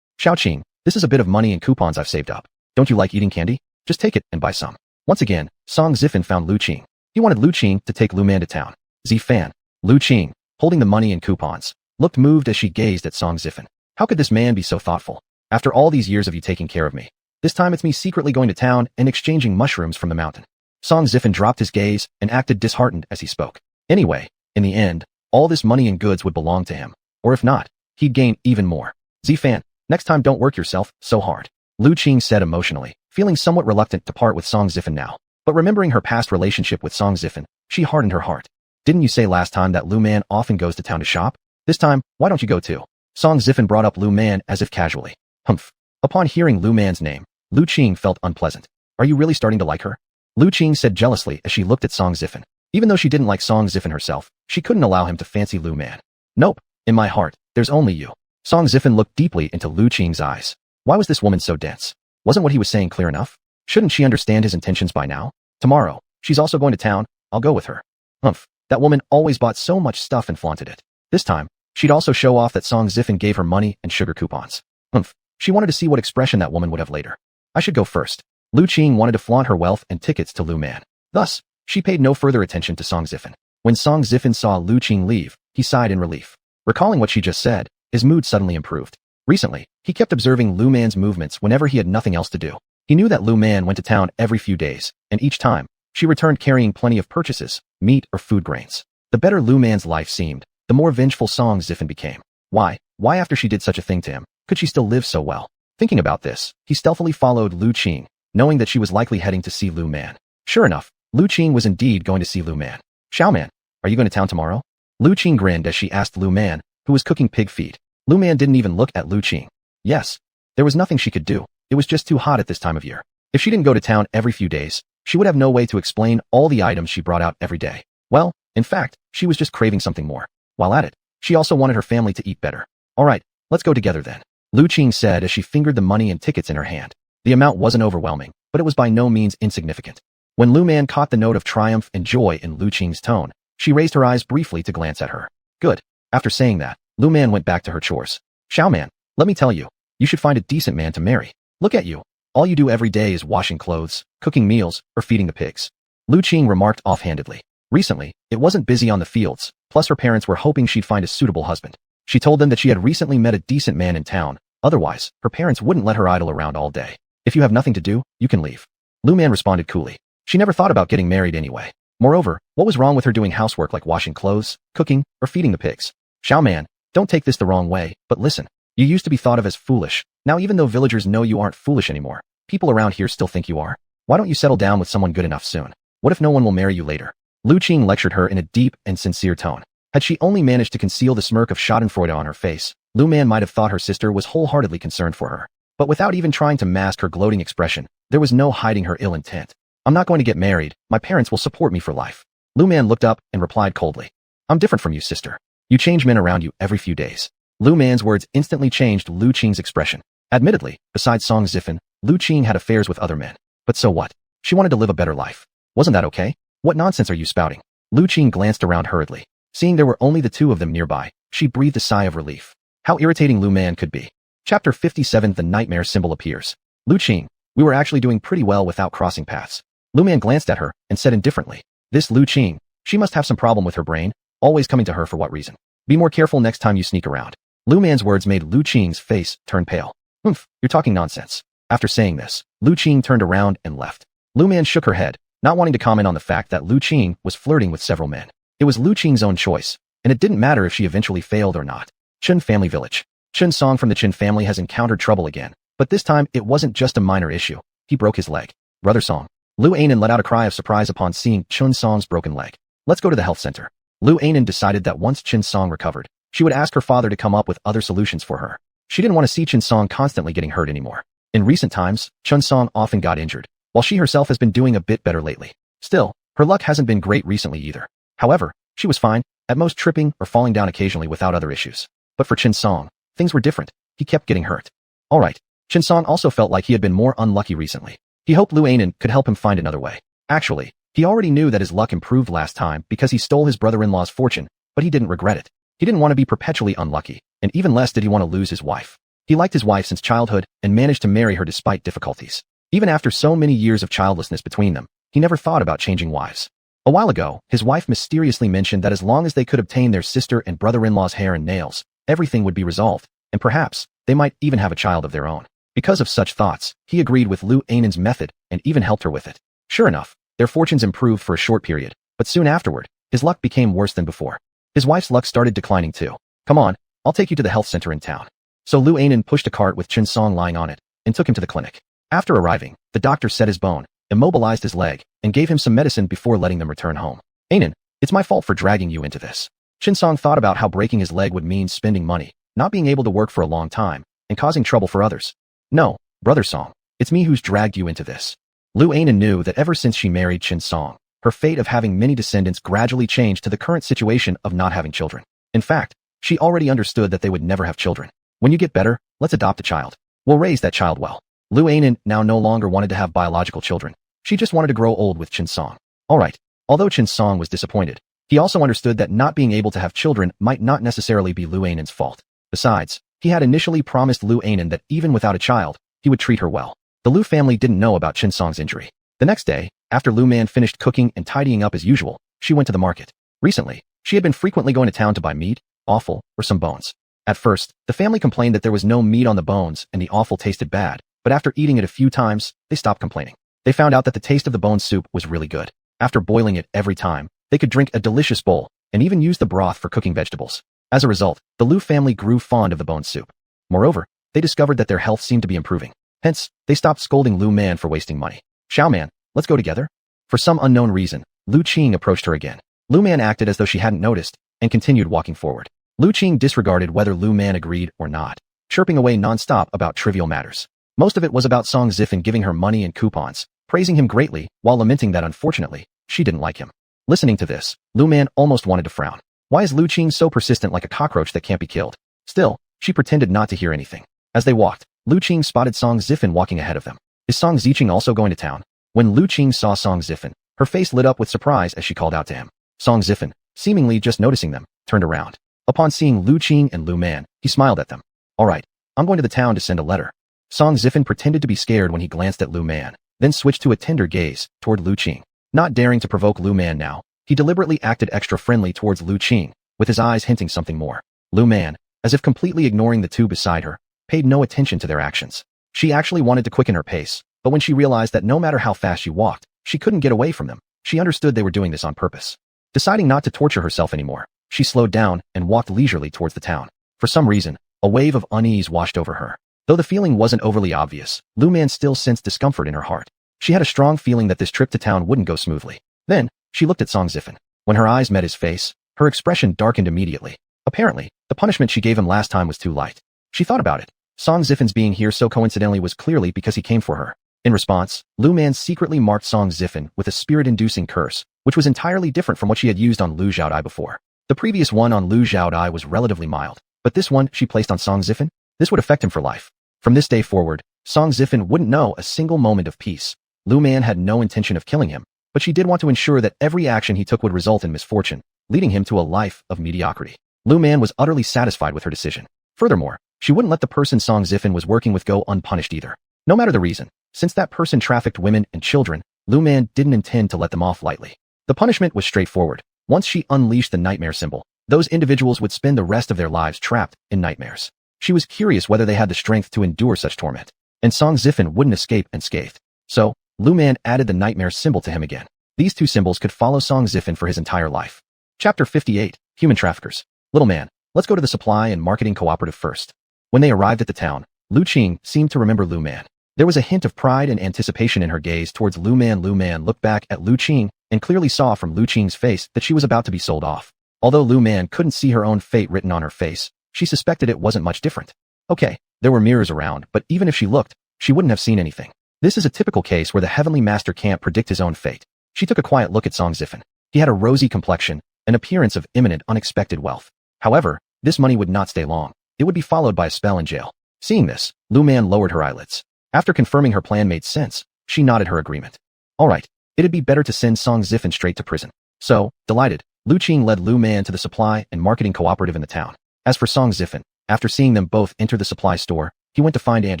A: Xiaoqing, this is a bit of money and coupons I've saved up. Don't you like eating candy? Just take it and buy some. Once again, Song Zifen found Lu Qing. He wanted Lu Qing to take Lu Man to town. Zifan. Lu Qing, holding the money and coupons, looked moved as she gazed at Song Zifen. How could this man be so thoughtful? After all these years of you taking care of me, this time it's me secretly going to town and exchanging mushrooms from the mountain. Song Zifen dropped his gaze and acted disheartened as he spoke. Anyway, in the end, all this money and goods would belong to him. Or if not, he'd gain even more. Zifan, next time don't work yourself so hard. Lu Qing said emotionally, feeling somewhat reluctant to part with Song Zifen now. But remembering her past relationship with Song Zifen, she hardened her heart. Didn't you say last time that Lu Man often goes to town to shop? This time, why don't you go too? Song Zifen brought up Lu Man as if casually. Humph. Upon hearing Lu Man's name, Lu Qing felt unpleasant. Are you really starting to like her? Lu Qing said jealously as she looked at Song Zifen. Even though she didn't like Song Zifen herself, she couldn't allow him to fancy Lu Man. Nope. In my heart, there's only you. Song Zifen looked deeply into Lu Qing's eyes. Why was this woman so dense? Wasn't what he was saying clear enough? Shouldn't she understand his intentions by now? Tomorrow, she's also going to town. I'll go with her. Humph. That woman always bought so much stuff and flaunted it. This time, she'd also show off that Song Zifen gave her money and sugar coupons. Humph. She wanted to see what expression that woman would have later. I should go first. Lu Qing wanted to flaunt her wealth and tickets to Lu Man. Thus, she paid no further attention to Song Zifen. When Song Zifen saw Lu Qing leave, he sighed in relief. Recalling what she just said, his mood suddenly improved. Recently, he kept observing Lu Man's movements whenever he had nothing else to do. He knew that Lu Man went to town every few days, and each time, she returned carrying plenty of purchases, meat or food grains. The better Lu Man's life seemed, the more vengeful Song Zifen became. Why after she did such a thing to him, could she still live so well? Thinking about this, he stealthily followed Lu Qing, knowing that she was likely heading to see Lu Man. Sure enough, Lu Qing was indeed going to see Lu Man. Xiao Man, are you going to town tomorrow? Lu Qing grinned as she asked Lu Man, who was cooking pig feet. Lu Man didn't even look at Lu Qing. Yes. There was nothing she could do. It was just too hot at this time of year. If she didn't go to town every few days, she would have no way to explain all the items she brought out every day. Well, in fact, she was just craving something more. While at it, she also wanted her family to eat better. All right, let's go together then. Lu Qing said as she fingered the money and tickets in her hand. The amount wasn't overwhelming, but it was by no means insignificant. When Lu Man caught the note of triumph and joy in Lu Qing's tone, she raised her eyes briefly to glance at her. Good. After saying that, Lu Man went back to her chores. Xiao Man, let me tell you, you should find a decent man to marry. Look at you. All you do every day is washing clothes, cooking meals, or feeding the pigs. Lu Qing remarked offhandedly. Recently, it wasn't busy on the fields, plus her parents were hoping she'd find a suitable husband. She told them that she had recently met a decent man in town, otherwise, her parents wouldn't let her idle around all day. If you have nothing to do, you can leave. Lu Man responded coolly. She never thought about getting married anyway. Moreover, what was wrong with her doing housework like washing clothes, cooking, or feeding the pigs? Xiao Man, don't take this the wrong way, but listen. You used to be thought of as foolish. Now even though villagers know you aren't foolish anymore, people around here still think you are. Why don't you settle down with someone good enough soon? What if no one will marry you later? Lu Qing lectured her in a deep and sincere tone. Had she only managed to conceal the smirk of schadenfreude on her face, Lu Man might have thought her sister was wholeheartedly concerned for her. But without even trying to mask her gloating expression, there was no hiding her ill intent. I'm not going to get married. My parents will support me for life. Lu Man looked up and replied coldly. I'm different from you, sister. You change men around you every few days. Lu Man's words instantly changed Lu Qing's expression. Admittedly, besides Song Zifen, Lu Qing had affairs with other men. But so what? She wanted to live a better life. Wasn't that okay? What nonsense are you spouting? Lu Qing glanced around hurriedly. Seeing there were only the two of them nearby, she breathed a sigh of relief. How irritating Lu Man could be. Chapter 57. The nightmare symbol appears. Lu Qing, we were actually doing pretty well without crossing paths. Lu Man glanced at her and said indifferently. This Lu Qing, she must have some problem with her brain, always coming to her for what reason? Be more careful next time you sneak around. Lu Man's words made Lu Qing's face turn pale. You're talking nonsense. After saying this, Lu Qing turned around and left. Lu Man shook her head, not wanting to comment on the fact that Lu Qing was flirting with several men. It was Lu Qing's own choice, and it didn't matter if she eventually failed or not. Chen Family Village. Chen Song from the Chen family has encountered trouble again, but this time it wasn't just a minor issue. He broke his leg. Brother Song, Lu Anan let out a cry of surprise upon seeing Chun Song's broken leg. Let's go to the health center. Lu Anan decided that once Chun Song recovered, she would ask her father to come up with other solutions for her. She didn't want to see Chun Song constantly getting hurt anymore. In recent times, Chun Song often got injured, while she herself has been doing a bit better lately. Still, her luck hasn't been great recently either. However, she was fine, at most tripping or falling down occasionally without other issues. But for Chun Song, things were different. He kept getting hurt. Alright, Chun Song also felt like he had been more unlucky recently. He hoped Lu Anan could help him find another way. Actually, he already knew that his luck improved last time because he stole his brother-in-law's fortune, but he didn't regret it. He didn't want to be perpetually unlucky, and even less did he want to lose his wife. He liked his wife since childhood and managed to marry her despite difficulties. Even after so many years of childlessness between them, he never thought about changing wives. A while ago, his wife mysteriously mentioned that as long as they could obtain their sister and brother-in-law's hair and nails, everything would be resolved, and perhaps, they might even have a child of their own. Because of such thoughts, he agreed with Lu Anan's method and even helped her with it. Sure enough, their fortunes improved for a short period, but soon afterward, his luck became worse than before. His wife's luck started declining too. Come on, I'll take you to the health center in town. So Lu Anan pushed a cart with Chun Song lying on it, and took him to the clinic. After arriving, the doctor set his bone, immobilized his leg, and gave him some medicine before letting them return home. Anan, it's my fault for dragging you into this. Chun Song thought about how breaking his leg would mean spending money, not being able to work for a long time, and causing trouble for others. No, brother Song, it's me who's dragged you into this. Lu Anan knew that ever since she married Chun Song, her fate of having many descendants gradually changed to the current situation of not having children. In fact, she already understood that they would never have children. When you get better, let's adopt a child. We'll raise that child well. Lu Anan now no longer wanted to have biological children. She just wanted to grow old with Chun Song. Alright, although Chun Song was disappointed, he also understood that not being able to have children might not necessarily be Lu Anan's fault. Besides, he had initially promised Lu Anan that even without a child, he would treat her well. The Lu family didn't know about Chun Song's injury. The next day, after Lu Man finished cooking and tidying up as usual, she went to the market. Recently, she had been frequently going to town to buy meat, offal, or some bones. At first, the family complained that there was no meat on the bones and the offal tasted bad, but after eating it a few times, they stopped complaining. They found out that the taste of the bone soup was really good. After boiling it every time, they could drink a delicious bowl, and even use the broth for cooking vegetables. As a result, the Lu family grew fond of the bone soup. Moreover, they discovered that their health seemed to be improving. Hence, they stopped scolding Lu Man for wasting money. Xiao Man, let's go together? For some unknown reason, Lu Qing approached her again. Lu Man acted as though she hadn't noticed, and continued walking forward. Lu Qing disregarded whether Lu Man agreed or not, chirping away non-stop about trivial matters. Most of it was about Song Zifen giving her money and coupons, praising him greatly, while lamenting that unfortunately, she didn't like him. Listening to this, Lu Man almost wanted to frown. Why is Lu Qing so persistent like a cockroach that can't be killed? Still, she pretended not to hear anything. As they walked, Lu Qing spotted Song Zifen walking ahead of them. Is Song Ziqing also going to town? When Lu Qing saw Song Zifen, her face lit up with surprise as she called out to him. Song Zifen, seemingly just noticing them, turned around. Upon seeing Lu Qing and Lu Man, he smiled at them. Alright, I'm going to the town to send a letter. Song Zifen pretended to be scared when he glanced at Lu Man, then switched to a tender gaze toward Lu Qing. Not daring to provoke Lu Man now, he deliberately acted extra friendly towards Lu Qing, with his eyes hinting something more. Lu Man, as if completely ignoring the two beside her, paid no attention to their actions. She actually wanted to quicken her pace, but when she realized that no matter how fast she walked, she couldn't get away from them, she understood they were doing this on purpose. Deciding not to torture herself anymore, she slowed down and walked leisurely towards the town. For some reason, a wave of unease washed over her. Though the feeling wasn't overly obvious, Lu Man still sensed discomfort in her heart. She had a strong feeling that this trip to town wouldn't go smoothly. Then, she looked at Song Zifen. When her eyes met his face, her expression darkened immediately. Apparently, the punishment she gave him last time was too light. She thought about it. Song Zifen's being here so coincidentally was clearly because he came for her. In response, Lu Man secretly marked Song Zifen with a spirit-inducing curse, which was entirely different from what she had used on Lu Xiaodai before. The previous one on Lu Xiaodai was relatively mild, but this one she placed on Song Zifen? This would affect him for life. From this day forward, Song Zifen wouldn't know a single moment of peace. Lu Man had no intention of killing him, but she did want to ensure that every action he took would result in misfortune, leading him to a life of mediocrity. Lu Man was utterly satisfied with her decision. Furthermore, she wouldn't let the person Song Zifen was working with go unpunished either. No matter the reason, since that person trafficked women and children, Lu Man didn't intend to let them off lightly. The punishment was straightforward. Once she unleashed the nightmare symbol, those individuals would spend the rest of their lives trapped in nightmares. She was curious whether they had the strength to endure such torment, and Song Zifen wouldn't escape unscathed. So, Lu Man added the nightmare symbol to him again. These two symbols could follow Song Zifen for his entire life. Chapter 58, Human Traffickers. Little man, let's go to the supply and marketing cooperative first. When they arrived at the town, Lu Qing seemed to remember Lu Man. There was a hint of pride and anticipation in her gaze towards Lu Man. Lu Man looked back at Lu Qing and clearly saw from Lu Qing's face that she was about to be sold off. Although Lu Man couldn't see her own fate written on her face, she suspected it wasn't much different. Okay, there were mirrors around, but even if she looked, she wouldn't have seen anything. This is a typical case where the Heavenly Master can't predict his own fate. She took a quiet look at Song Zifen. He had a rosy complexion, an appearance of imminent, unexpected wealth. However, this money would not stay long. It would be followed by a spell in jail. Seeing this, Lu Man lowered her eyelids. After confirming her plan made sense, she nodded her agreement. Alright, it'd be better to send Song Zifen straight to prison. So, delighted, Lu Qing led Lu Man to the supply and marketing cooperative in the town. As for Song Zifen, after seeing them both enter the supply store, he went to find Aunt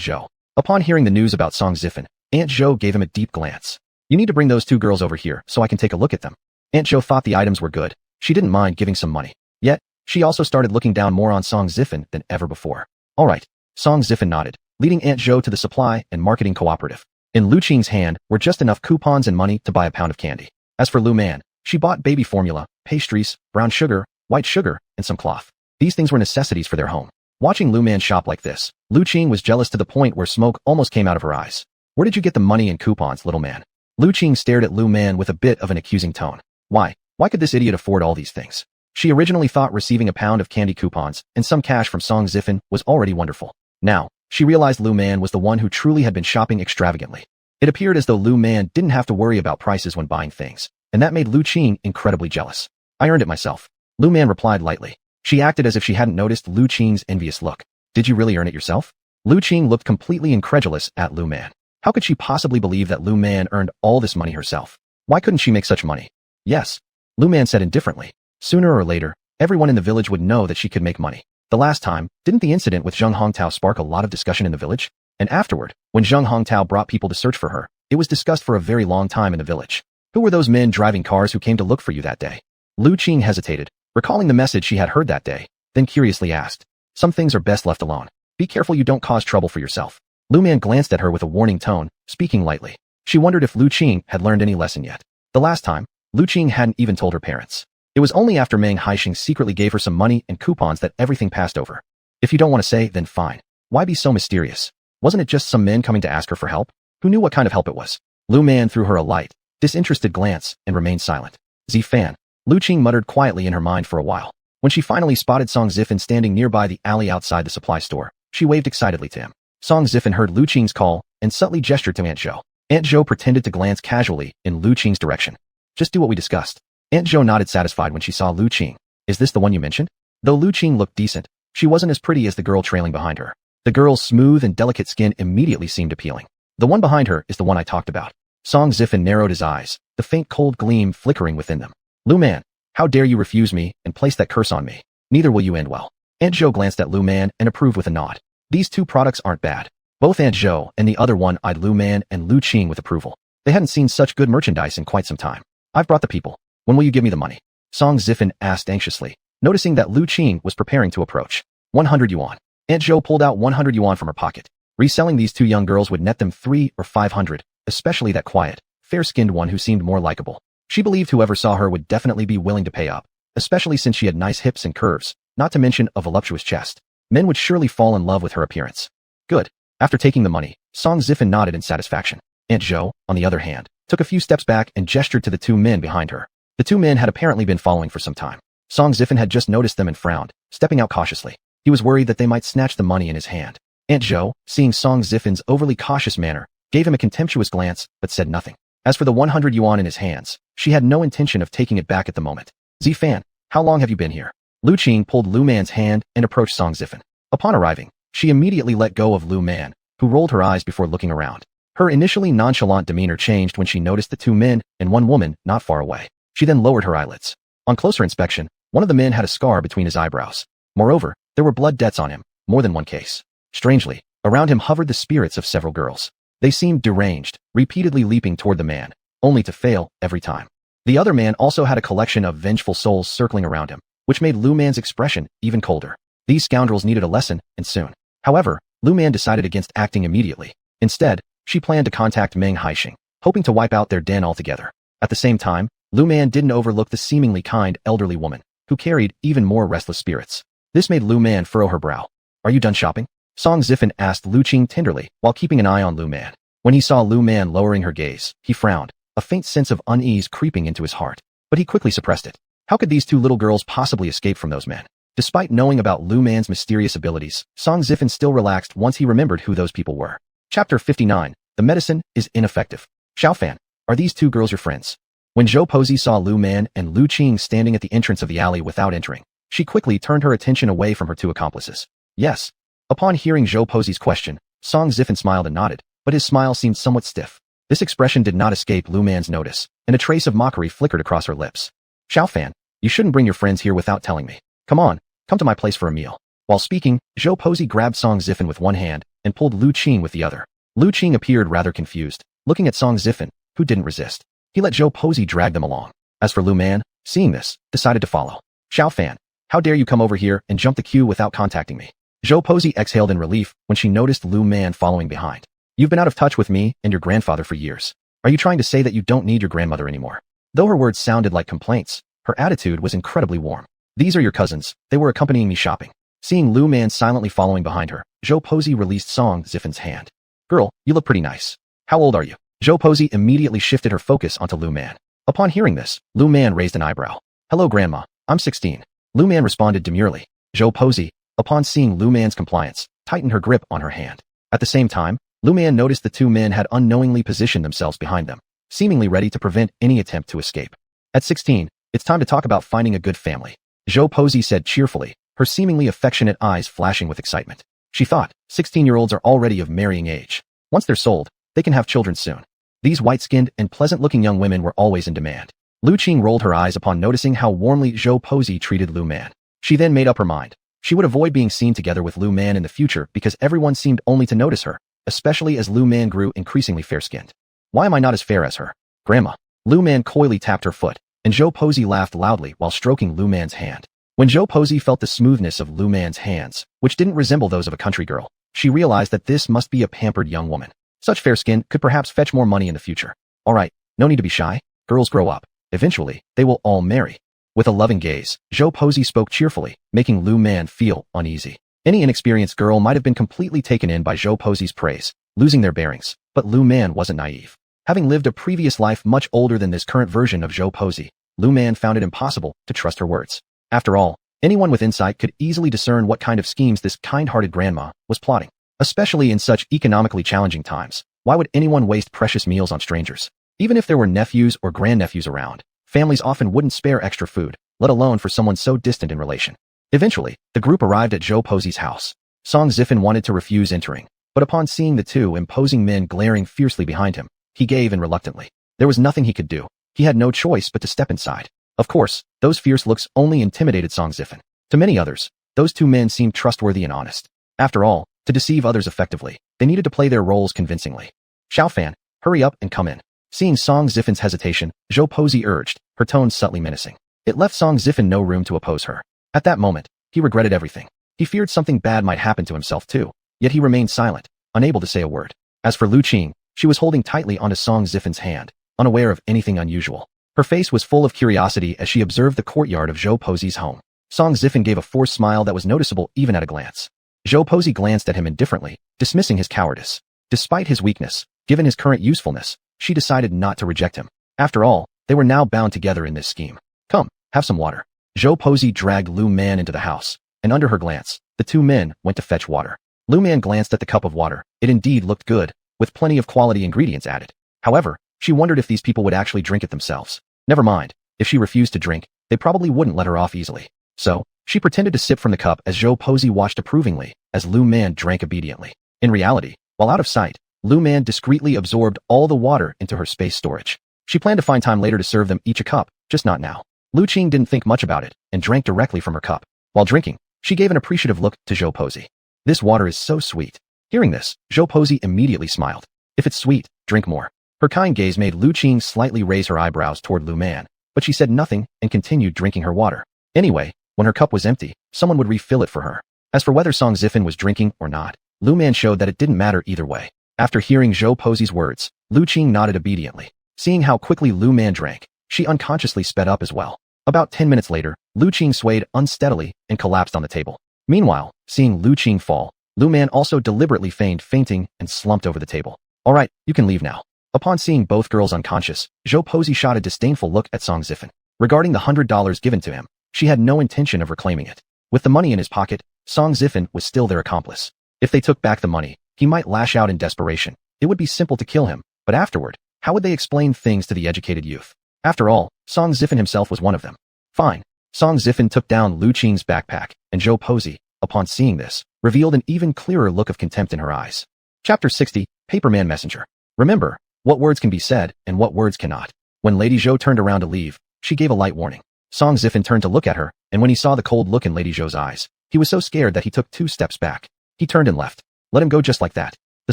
A: Zhou. Upon hearing the news about Song Zifen, Aunt Zhou gave him a deep glance. You need to bring those two girls over here so I can take a look at them. Aunt Zhou thought the items were good. She didn't mind giving some money. Yet, she also started looking down more on Song Zifen than ever before. Alright, Song Zifen nodded, leading Aunt Zhou to the supply and marketing cooperative. In Lu Qing's hand were just enough coupons and money to buy a pound of candy. As for Lu Man, she bought baby formula, pastries, brown sugar, white sugar, and some cloth. These things were necessities for their home. Watching Lu Man shop like this, Lu Qing was jealous to the point where smoke almost came out of her eyes. Where did you get the money and coupons, little man? Lu Qing stared at Lu Man with a bit of an accusing tone. Why could this idiot afford all these things? She originally thought receiving a pound of candy coupons and some cash from Song Zifen was already wonderful. Now, she realized Lu Man was the one who truly had been shopping extravagantly. It appeared as though Lu Man didn't have to worry about prices when buying things, and that made Lu Qing incredibly jealous. I earned it myself. Lu Man replied lightly. She acted as if she hadn't noticed Lu Qing's envious look. Did you really earn it yourself? Lu Qing looked completely incredulous at Lu Man. How could she possibly believe that Lu Man earned all this money herself? Why couldn't she make such money? Yes, Lu Man said indifferently. Sooner or later, everyone in the village would know that she could make money. The last time, didn't the incident with Zheng Hongtao spark a lot of discussion in the village? And afterward, when Zheng Hongtao brought people to search for her, it was discussed for a very long time in the village. Who were those men driving cars who came to look for you that day? Lu Qing hesitated, recalling the message she had heard that day, then curiously asked. Some things are best left alone. Be careful you don't cause trouble for yourself. Lu Man glanced at her with a warning tone, speaking lightly. She wondered if Lu Qing had learned any lesson yet. The last time, Lu Qing hadn't even told her parents. It was only after Meng Haixing secretly gave her some money and coupons that everything passed over. If you don't want to say, then fine. Why be so mysterious? Wasn't it just some men coming to ask her for help? Who knew what kind of help it was? Lu Man threw her a light, disinterested glance and remained silent. Zifan. Lu Qing muttered quietly in her mind for a while. When she finally spotted Song Zifen standing nearby the alley outside the supply store, she waved excitedly to him. Song Zifen heard Lu Qing's call and subtly gestured to Aunt Zhou. Aunt Zhou pretended to glance casually in Lu Qing's direction. Just do what we discussed. Aunt Zhou nodded satisfied when she saw Lu Qing. Is this the one you mentioned? Though Lu Qing looked decent, she wasn't as pretty as the girl trailing behind her. The girl's smooth and delicate skin immediately seemed appealing. The one behind her is the one I talked about. Song Zifen narrowed his eyes, the faint cold gleam flickering within them. Lu Man, how dare you refuse me and place that curse on me? Neither will you end well. Aunt Zhou glanced at Lu Man and approved with a nod. These two products aren't bad. Both Aunt Zhou and the other one eyed Lu Man and Lu Qing with approval. They hadn't seen such good merchandise in quite some time. I've brought the people. When will you give me the money? Song Zifen asked anxiously, noticing that Lu Qing was preparing to approach. 100 yuan. Aunt Zhou pulled out 100 yuan from her pocket. Reselling these two young girls would net them 300 or 500, especially that quiet, fair-skinned one who seemed more likable. She believed whoever saw her would definitely be willing to pay up, especially since she had nice hips and curves, not to mention a voluptuous chest. Men would surely fall in love with her appearance. Good. After taking the money, Song Zifen nodded in satisfaction. Aunt Zhou, on the other hand, took a few steps back and gestured to the two men behind her. The two men had apparently been following for some time. Song Zifen had just noticed them and frowned, stepping out cautiously. He was worried that they might snatch the money in his hand. Aunt Zhou, seeing Song Zifen's overly cautious manner, gave him a contemptuous glance, but said nothing. As for the 100 yuan in his hands, she had no intention of taking it back at the moment. Zifan, how long have you been here? Lu Qing pulled Lu Man's hand and approached Song Zifen. Upon arriving, she immediately let go of Lu Man, who rolled her eyes before looking around. Her initially nonchalant demeanor changed when she noticed the two men and one woman not far away. She then lowered her eyelids. On closer inspection, one of the men had a scar between his eyebrows. Moreover, there were blood debts on him, more than one case. Strangely, around him hovered the spirits of several girls. They seemed deranged, repeatedly leaping toward the man, only to fail every time. The other man also had a collection of vengeful souls circling around him, which made Lu Man's expression even colder. These scoundrels needed a lesson, and soon. However, Lu Man decided against acting immediately. Instead, she planned to contact Meng Haixing, hoping to wipe out their den altogether. At the same time, Lu Man didn't overlook the seemingly kind elderly woman, who carried even more restless spirits. This made Lu Man furrow her brow. Are you done shopping? Song Zifen asked Lu Qing tenderly, while keeping an eye on Lu Man. When he saw Lu Man lowering her gaze, he frowned, a faint sense of unease creeping into his heart. But he quickly suppressed it. How could these two little girls possibly escape from those men? Despite knowing about Lu Man's mysterious abilities, Song Zifen still relaxed once he remembered who those people were. Chapter 59. The medicine is ineffective. Xiaofan, are these two girls your friends? When Zhou Pozi saw Lu Man and Lu Qing standing at the entrance of the alley without entering, she quickly turned her attention away from her two accomplices. Yes. Upon hearing Zhou Pozi's question, Song Zifen smiled and nodded, but his smile seemed somewhat stiff. This expression did not escape Lu Man's notice, and a trace of mockery flickered across her lips. Xiaofan, you shouldn't bring your friends here without telling me. Come to my place for a meal. While speaking, Zhou Pozi grabbed Song Zifen with one hand and pulled Lu Qing with the other. Lu Qing appeared rather confused, looking at Song Zifen, who didn't resist. He let Zhou Pozi drag them along. As for Lu Man, seeing this, decided to follow. Xiaofan, how dare you come over here and jump the queue without contacting me? Zhou Pozi exhaled in relief when she noticed Lu Man following behind. You've been out of touch with me and your grandfather for years. Are you trying to say that you don't need your grandmother anymore? Though her words sounded like complaints, her attitude was incredibly warm. These are your cousins. They were accompanying me shopping. Seeing Lu Man silently following behind her, Zhou Pozi released Song Zifen's hand. Girl, you look pretty nice. How old are you? Zhou Pozi immediately shifted her focus onto Lu Man. Upon hearing this, Lu Man raised an eyebrow. Hello grandma, I'm 16. Lu Man responded demurely. Zhou Pozi, upon seeing Lu Man's compliance, tightened her grip on her hand. At the same time, Lu Man noticed the two men had unknowingly positioned themselves behind them, seemingly ready to prevent any attempt to escape. At 16, it's time to talk about finding a good family. Zhou Pozi said cheerfully, her seemingly affectionate eyes flashing with excitement. She thought, 16-year-olds are already of marrying age. Once they're sold, they can have children soon. These white-skinned and pleasant-looking young women were always in demand. Lu Qing rolled her eyes upon noticing how warmly Zhou Pozi treated Lu Man. She then made up her mind. She would avoid being seen together with Lu Man in the future because everyone seemed only to notice her, especially as Lu Man grew increasingly fair-skinned. Why am I not as fair as her? Grandma. Lu Man coyly tapped her foot, and Zhou Pozi laughed loudly while stroking Lu Man's hand. When Zhou Pozi felt the smoothness of Lu Man's hands, which didn't resemble those of a country girl, she realized that this must be a pampered young woman. Such fair skin could perhaps fetch more money in the future. Alright, no need to be shy. Girls grow up. Eventually, they will all marry. With a loving gaze, Zhou Pozi spoke cheerfully, making Lu Man feel uneasy. Any inexperienced girl might have been completely taken in by Zhou Pozi's praise, losing their bearings, but Lu Man wasn't naive. Having lived a previous life much older than this current version of Zhou Pozi, Lu Man found it impossible to trust her words. After all, anyone with insight could easily discern what kind of schemes this kind-hearted grandma was plotting. Especially in such economically challenging times, why would anyone waste precious meals on strangers? Even if there were nephews or grandnephews around, families often wouldn't spare extra food, let alone for someone so distant in relation. Eventually, the group arrived at Zhou Pozi's house. Song Zifen wanted to refuse entering, but upon seeing the two imposing men glaring fiercely behind him, he gave in reluctantly. There was nothing he could do. He had no choice but to step inside. Of course, those fierce looks only intimidated Song Zifen. To many others, those two men seemed trustworthy and honest. After all, to deceive others effectively, they needed to play their roles convincingly. Xiaofan, hurry up and come in. Seeing Song Zifen's hesitation, Zhou Pozi urged, her tone subtly menacing. It left Song Zifen no room to oppose her. At that moment, he regretted everything. He feared something bad might happen to himself too, yet he remained silent, unable to say a word. As for Lu Qing, she was holding tightly onto Song Zifen's hand, unaware of anything unusual. Her face was full of curiosity as she observed the courtyard of Zhou Pozi's home. Song Zifen gave a forced smile that was noticeable even at a glance. Zhou Pozi glanced at him indifferently, dismissing his cowardice. Despite his weakness, given his current usefulness, she decided not to reject him. After all, they were now bound together in this scheme. Come, have some water. Zhou Pozi dragged Lu Man into the house, and under her glance, the two men went to fetch water. Lu Man glanced at the cup of water. It indeed looked good, with plenty of quality ingredients added. However, she wondered if these people would actually drink it themselves. Never mind, if she refused to drink, they probably wouldn't let her off easily. So, she pretended to sip from the cup as Zhou Pozi watched approvingly as Lu Man drank obediently. In reality, while out of sight, Lu Man discreetly absorbed all the water into her space storage. She planned to find time later to serve them each a cup, just not now. Lu Qing didn't think much about it and drank directly from her cup. While drinking, she gave an appreciative look to Zhou Pozi. This water is so sweet. Hearing this, Zhou Pozi immediately smiled. If it's sweet, drink more. Her kind gaze made Lu Qing slightly raise her eyebrows toward Lu Man, but she said nothing and continued drinking her water. Anyway, when her cup was empty, someone would refill it for her. As for whether Song Zifen was drinking or not, Lu Man showed that it didn't matter either way. After hearing Zhou Pozi's words, Lu Qing nodded obediently. Seeing how quickly Lu Man drank, she unconsciously sped up as well. About 10 minutes later, Lu Qing swayed unsteadily and collapsed on the table. Meanwhile, seeing Lu Qing fall, Lu Man also deliberately feigned fainting and slumped over the table. All right, you can leave now. Upon seeing both girls unconscious, Zhou Pozi shot a disdainful look at Song Zifen. Regarding the $100 given to him, she had no intention of reclaiming it. With the money in his pocket, Song Zifen was still their accomplice. If they took back the money, he might lash out in desperation. It would be simple to kill him, but afterward, how would they explain things to the educated youth? After all, Song Zifen himself was one of them. Fine. Song Zifen took down Lu Qing's backpack, and Zhou Pozi, upon seeing this, revealed an even clearer look of contempt in her eyes. Chapter 60, Paperman Messenger. Remember, what words can be said and what words cannot. When Lady Zhou turned around to leave, she gave a light warning. Song Zifen turned to look at her, and when he saw the cold look in Lady Zhou's eyes, he was so scared that he took 2 steps back. He turned and left. Let him go just like that. The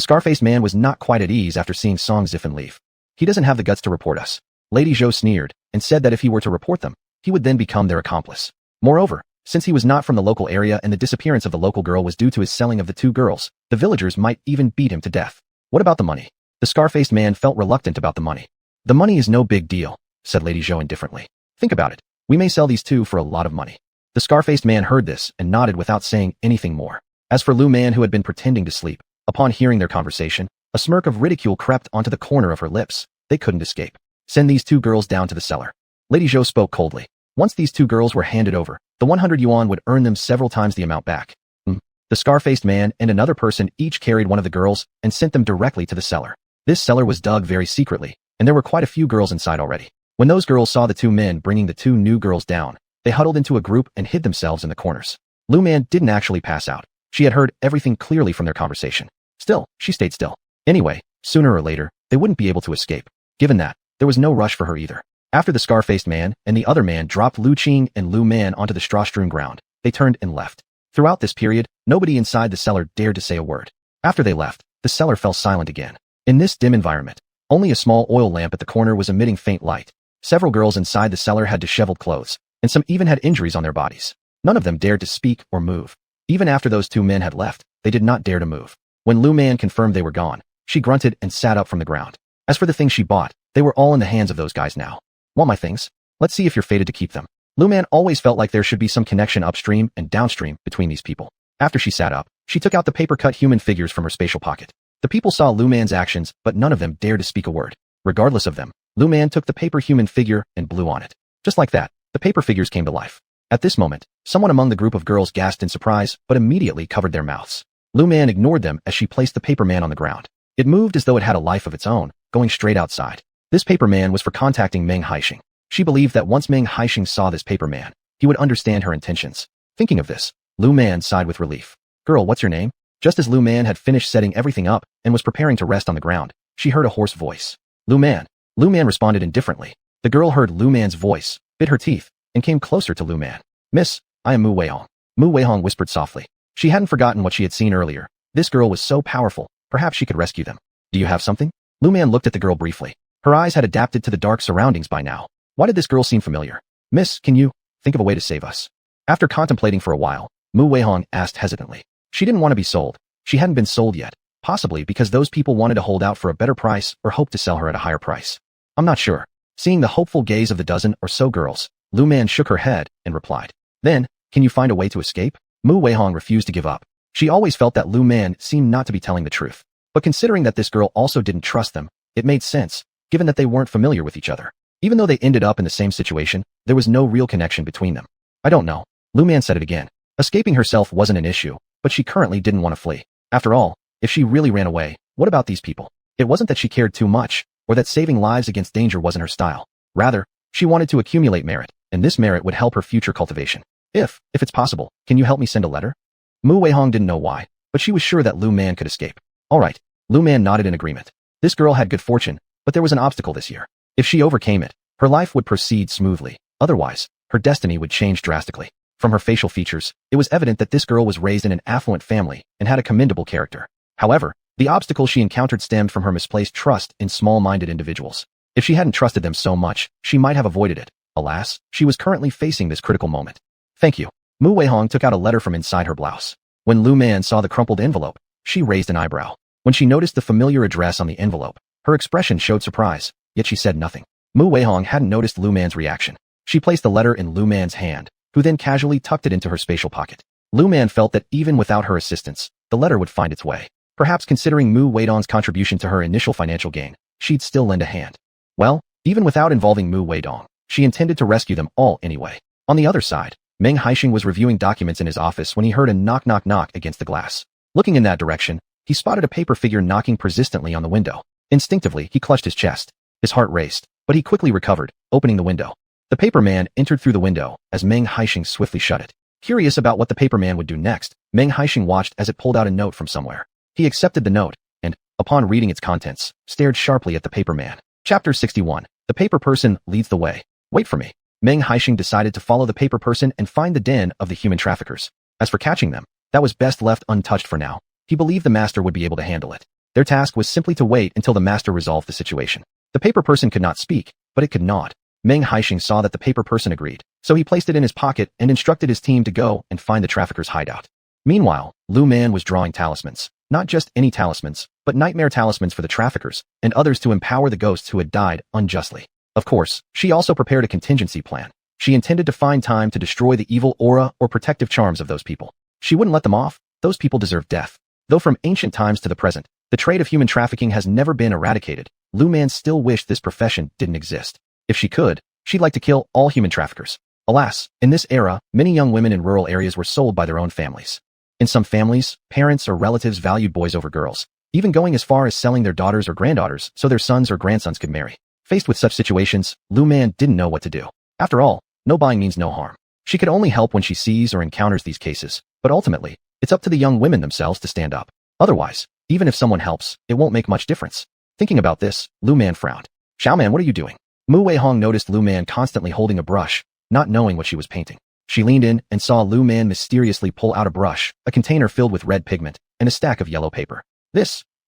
A: scar-faced man was not quite at ease after seeing Song Zifen leave. He doesn't have the guts to report us. Lady Zhou sneered, and said that if he were to report them, he would then become their accomplice. Moreover, since he was not from the local area and the disappearance of the local girl was due to his selling of the 2 girls, the villagers might even beat him to death. What about the money? The scar-faced man felt reluctant about the money. The money is no big deal, said Lady Zhou indifferently. Think about it. We may sell these 2 for a lot of money. The scar-faced man heard this and nodded without saying anything more. As for Lu Man, who had been pretending to sleep, upon hearing their conversation, a smirk of ridicule crept onto the corner of her lips. They couldn't escape. Send these 2 girls down to the cellar. Lady Zhou spoke coldly. Once these 2 girls were handed over, the 100 yuan would earn them several times the amount back. The scar-faced man and another person each carried one of the girls and sent them directly to the cellar. This cellar was dug very secretly, and there were quite a few girls inside already. When those girls saw the 2 men bringing the 2 new girls down, they huddled into a group and hid themselves in the corners. Lu Man didn't actually pass out. She had heard everything clearly from their conversation. Still, she stayed still. Anyway, sooner or later, they wouldn't be able to escape. Given that, there was no rush for her either. After the scar-faced man and the other man dropped Lu Qing and Lu Man onto the straw-strewn ground, they turned and left. Throughout this period, nobody inside the cellar dared to say a word. After they left, the cellar fell silent again. In this dim environment, only a small oil lamp at the corner was emitting faint light. Several girls inside the cellar had disheveled clothes, and some even had injuries on their bodies. None of them dared to speak or move. Even after those 2 men had left, they did not dare to move. When Lu Man confirmed they were gone, she grunted and sat up from the ground. As for the things she bought, they were all in the hands of those guys now. Want my things? Let's see if you're fated to keep them. Lu Man always felt like there should be some connection upstream and downstream between these people. After she sat up, she took out the paper-cut human figures from her spatial pocket. The people saw Lu Man's actions, but none of them dared to speak a word. Regardless of them, Lu Man took the paper human figure and blew on it. Just like that, the paper figures came to life. At this moment, someone among the group of girls gasped in surprise, but immediately covered their mouths. Lu Man ignored them as she placed the paper man on the ground. It moved as though it had a life of its own, going straight outside. This paper man was for contacting Meng Haixing. She believed that once Meng Haixing saw this paper man, he would understand her intentions. Thinking of this, Lu Man sighed with relief. Girl, what's your name? Just as Lu Man had finished setting everything up and was preparing to rest on the ground, she heard a hoarse voice. Lu Man. Lu Man responded indifferently. The girl heard Lu Man's voice, bit her teeth, and came closer to Lu Man. Miss, I am Mu Weihong. Mu Weihong whispered softly. She hadn't forgotten what she had seen earlier. This girl was so powerful, perhaps she could rescue them. Do you have something? Lu Man looked at the girl briefly. Her eyes had adapted to the dark surroundings by now. Why did this girl seem familiar? Miss, can you think of a way to save us? After contemplating for a while, Mu Weihong asked hesitantly. She didn't want to be sold. She hadn't been sold yet, possibly because those people wanted to hold out for a better price or hoped to sell her at a higher price. I'm not sure. Seeing the hopeful gaze of the dozen or so girls, Lu Man shook her head and replied. Then, can you find a way to escape? Mu Weihong refused to give up. She always felt that Lu Man seemed not to be telling the truth. But considering that this girl also didn't trust them, it made sense, given that they weren't familiar with each other. Even though they ended up in the same situation, there was no real connection between them. I don't know. Lu Man said it again. Escaping herself wasn't an issue, but she currently didn't want to flee. After all, if she really ran away, what about these people? It wasn't that she cared too much, or that saving lives against danger wasn't her style. Rather, she wanted to accumulate merit, and this merit would help her future cultivation. If it's possible, can you help me send a letter? Mu Weihong didn't know why, but she was sure that Lu Man could escape. All right. Lu Man nodded in agreement. This girl had good fortune, but there was an obstacle this year. If she overcame it, her life would proceed smoothly. Otherwise, her destiny would change drastically. From her facial features, it was evident that this girl was raised in an affluent family and had a commendable character. However, the obstacle she encountered stemmed from her misplaced trust in small-minded individuals. If she hadn't trusted them so much, she might have avoided it. Alas, she was currently facing this critical moment. Thank you. Mu Weihong took out a letter from inside her blouse. When Lu Man saw the crumpled envelope, she raised an eyebrow. When she noticed the familiar address on the envelope, her expression showed surprise, yet she said nothing. Mu Weihong hadn't noticed Lu Man's reaction. She placed the letter in Lu Man's hand, who then casually tucked it into her spatial pocket. Lu Man felt that even without her assistance, the letter would find its way. Perhaps considering Mu Weidong's contribution to her initial financial gain, she'd still lend a hand. Well, even without involving Mu Weidong, she intended to rescue them all anyway. On the other side, Meng Haixing was reviewing documents in his office when he heard a knock knock knock against the glass. Looking in that direction, he spotted a paper figure knocking persistently on the window. Instinctively, he clutched his chest. His heart raced, but he quickly recovered, opening the window. The paper man entered through the window as Meng Haixing swiftly shut it. Curious about what the paper man would do next, Meng Haixing watched as it pulled out a note from somewhere. He accepted the note and, upon reading its contents, stared sharply at the paper man. Chapter 61. The paper person leads the way. Wait for me. Meng Haixing decided to follow the paper person and find the den of the human traffickers. As for catching them, that was best left untouched for now. He believed the master would be able to handle it. Their task was simply to wait until the master resolved the situation. The paper person could not speak, but it could nod. Meng Haixing saw that the paper person agreed, so he placed it in his pocket and instructed his team to go and find the traffickers' hideout. Meanwhile, Lu Man was drawing talismans. Not just any talismans, but nightmare talismans for the traffickers, and others to empower the ghosts who had died unjustly. Of course, she also prepared a contingency plan. She intended to find time to destroy the evil aura or protective charms of those people. She wouldn't let them off. Those people deserve death. Though from ancient times to the present, the trade of human trafficking has never been eradicated, Lu Man still wished this profession didn't exist. If she could, she'd like to kill all human traffickers. Alas, in this era, many young women in rural areas were sold by their own families. In some families, parents or relatives valued boys over girls, even going as far as selling their daughters or granddaughters so their sons or grandsons could marry. Faced with such situations, Lu Man didn't know what to do. After all, no buying means no harm. She could only help when she sees or encounters these cases, but ultimately, it's up to the young women themselves to stand up. Otherwise, even if someone helps, it won't make much difference. Thinking about this, Lu Man frowned. Xiaoman, what are you doing? Mu Weihong noticed Lu Man constantly holding a brush, not knowing what she was painting. She leaned in and saw Lu Man mysteriously pull out a brush, a container filled with red pigment, and a stack of yellow paper.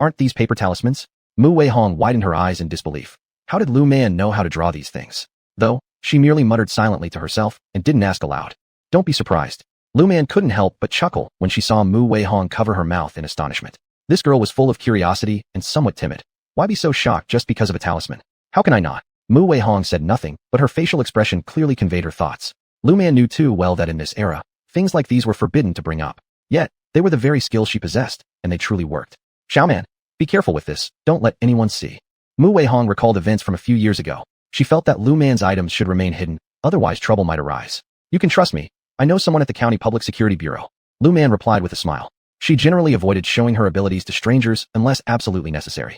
A: Aren't these paper talismans? Mu Weihong widened her eyes in disbelief. How did Lu Man know how to draw these things? Though, she merely muttered silently to herself and didn't ask aloud. Don't be surprised. Lu Man couldn't help but chuckle when she saw Mu Weihong cover her mouth in astonishment. This girl was full of curiosity and somewhat timid. Why be so shocked just because of a talisman? How can I not? Mu Weihong said nothing, but her facial expression clearly conveyed her thoughts. Lu Man knew too well that in this era, things like these were forbidden to bring up. Yet, they were the very skills she possessed, and they truly worked. Xiaoman, be careful with this, don't let anyone see. Mu Weihong recalled events from a few years ago. She felt that Lu Man's items should remain hidden, otherwise trouble might arise. You can trust me. I know someone at the County Public Security Bureau. Lu Man replied with a smile. She generally avoided showing her abilities to strangers unless absolutely necessary.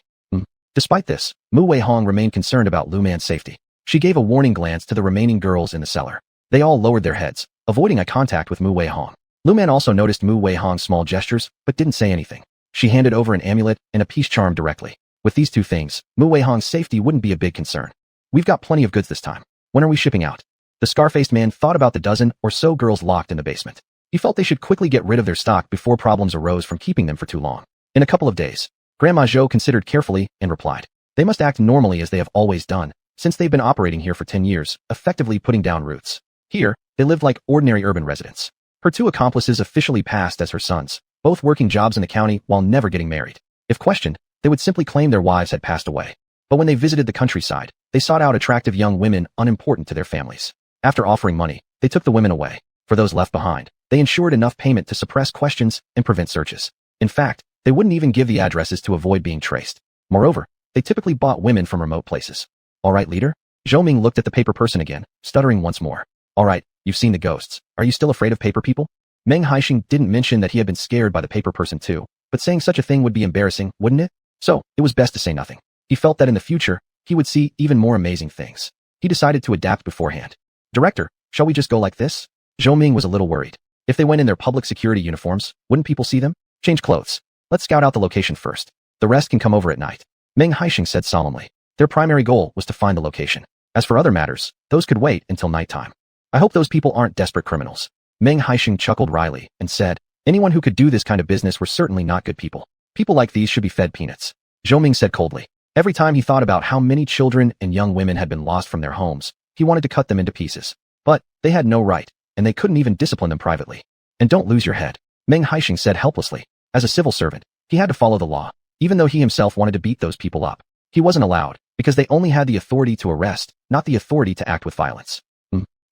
A: Despite this, Mu Weihong remained concerned about Lu Man's safety. She gave a warning glance to the remaining girls in the cellar. They all lowered their heads, avoiding eye contact with Mu Weihong. Lu Man also noticed Mu Weihong's small gestures, but didn't say anything. She handed over an amulet and a peace charm directly. With these two things, Mu Weihong's safety wouldn't be a big concern. We've got plenty of goods this time. When are we shipping out? The scar-faced man thought about the dozen or so girls locked in the basement. He felt they should quickly get rid of their stock before problems arose from keeping them for too long. In a couple of days, Grandma Zhou considered carefully and replied. They must act normally as they have always done, since they've been operating here for 10 years, effectively putting down roots. Here, they lived like ordinary urban residents. Her two accomplices officially passed as her sons, both working jobs in the county while never getting married. If questioned, they would simply claim their wives had passed away. But when they visited the countryside, they sought out attractive young women unimportant to their families. After offering money, they took the women away. For those left behind, they ensured enough payment to suppress questions and prevent searches. In fact, they wouldn't even give the addresses to avoid being traced. Moreover, they typically bought women from remote places. All right, leader? Zhou Ming looked at the paper person again, stuttering once more. All right, you've seen the ghosts. Are you still afraid of paper people? Meng Haixing didn't mention that he had been scared by the paper person too, but saying such a thing would be embarrassing, wouldn't it? So, it was best to say nothing. He felt that in the future, he would see even more amazing things. He decided to adapt beforehand. Director, shall we just go like this? Zhou Ming was a little worried. If they went in their public security uniforms, wouldn't people see them? Change clothes. Let's scout out the location first. The rest can come over at night. Meng Haixing said solemnly. Their primary goal was to find the location. As for other matters, those could wait until nighttime. I hope those people aren't desperate criminals. Meng Haixing chuckled wryly and said, anyone who could do this kind of business were certainly not good people. People like these should be fed peanuts. Zhou Ming said coldly. Every time he thought about how many children and young women had been lost from their homes, he wanted to cut them into pieces. But they had no right, and they couldn't even discipline them privately. And don't lose your head, Meng Haixing said helplessly. As a civil servant, he had to follow the law, even though he himself wanted to beat those people up. He wasn't allowed, because they only had the authority to arrest, not the authority to act with violence.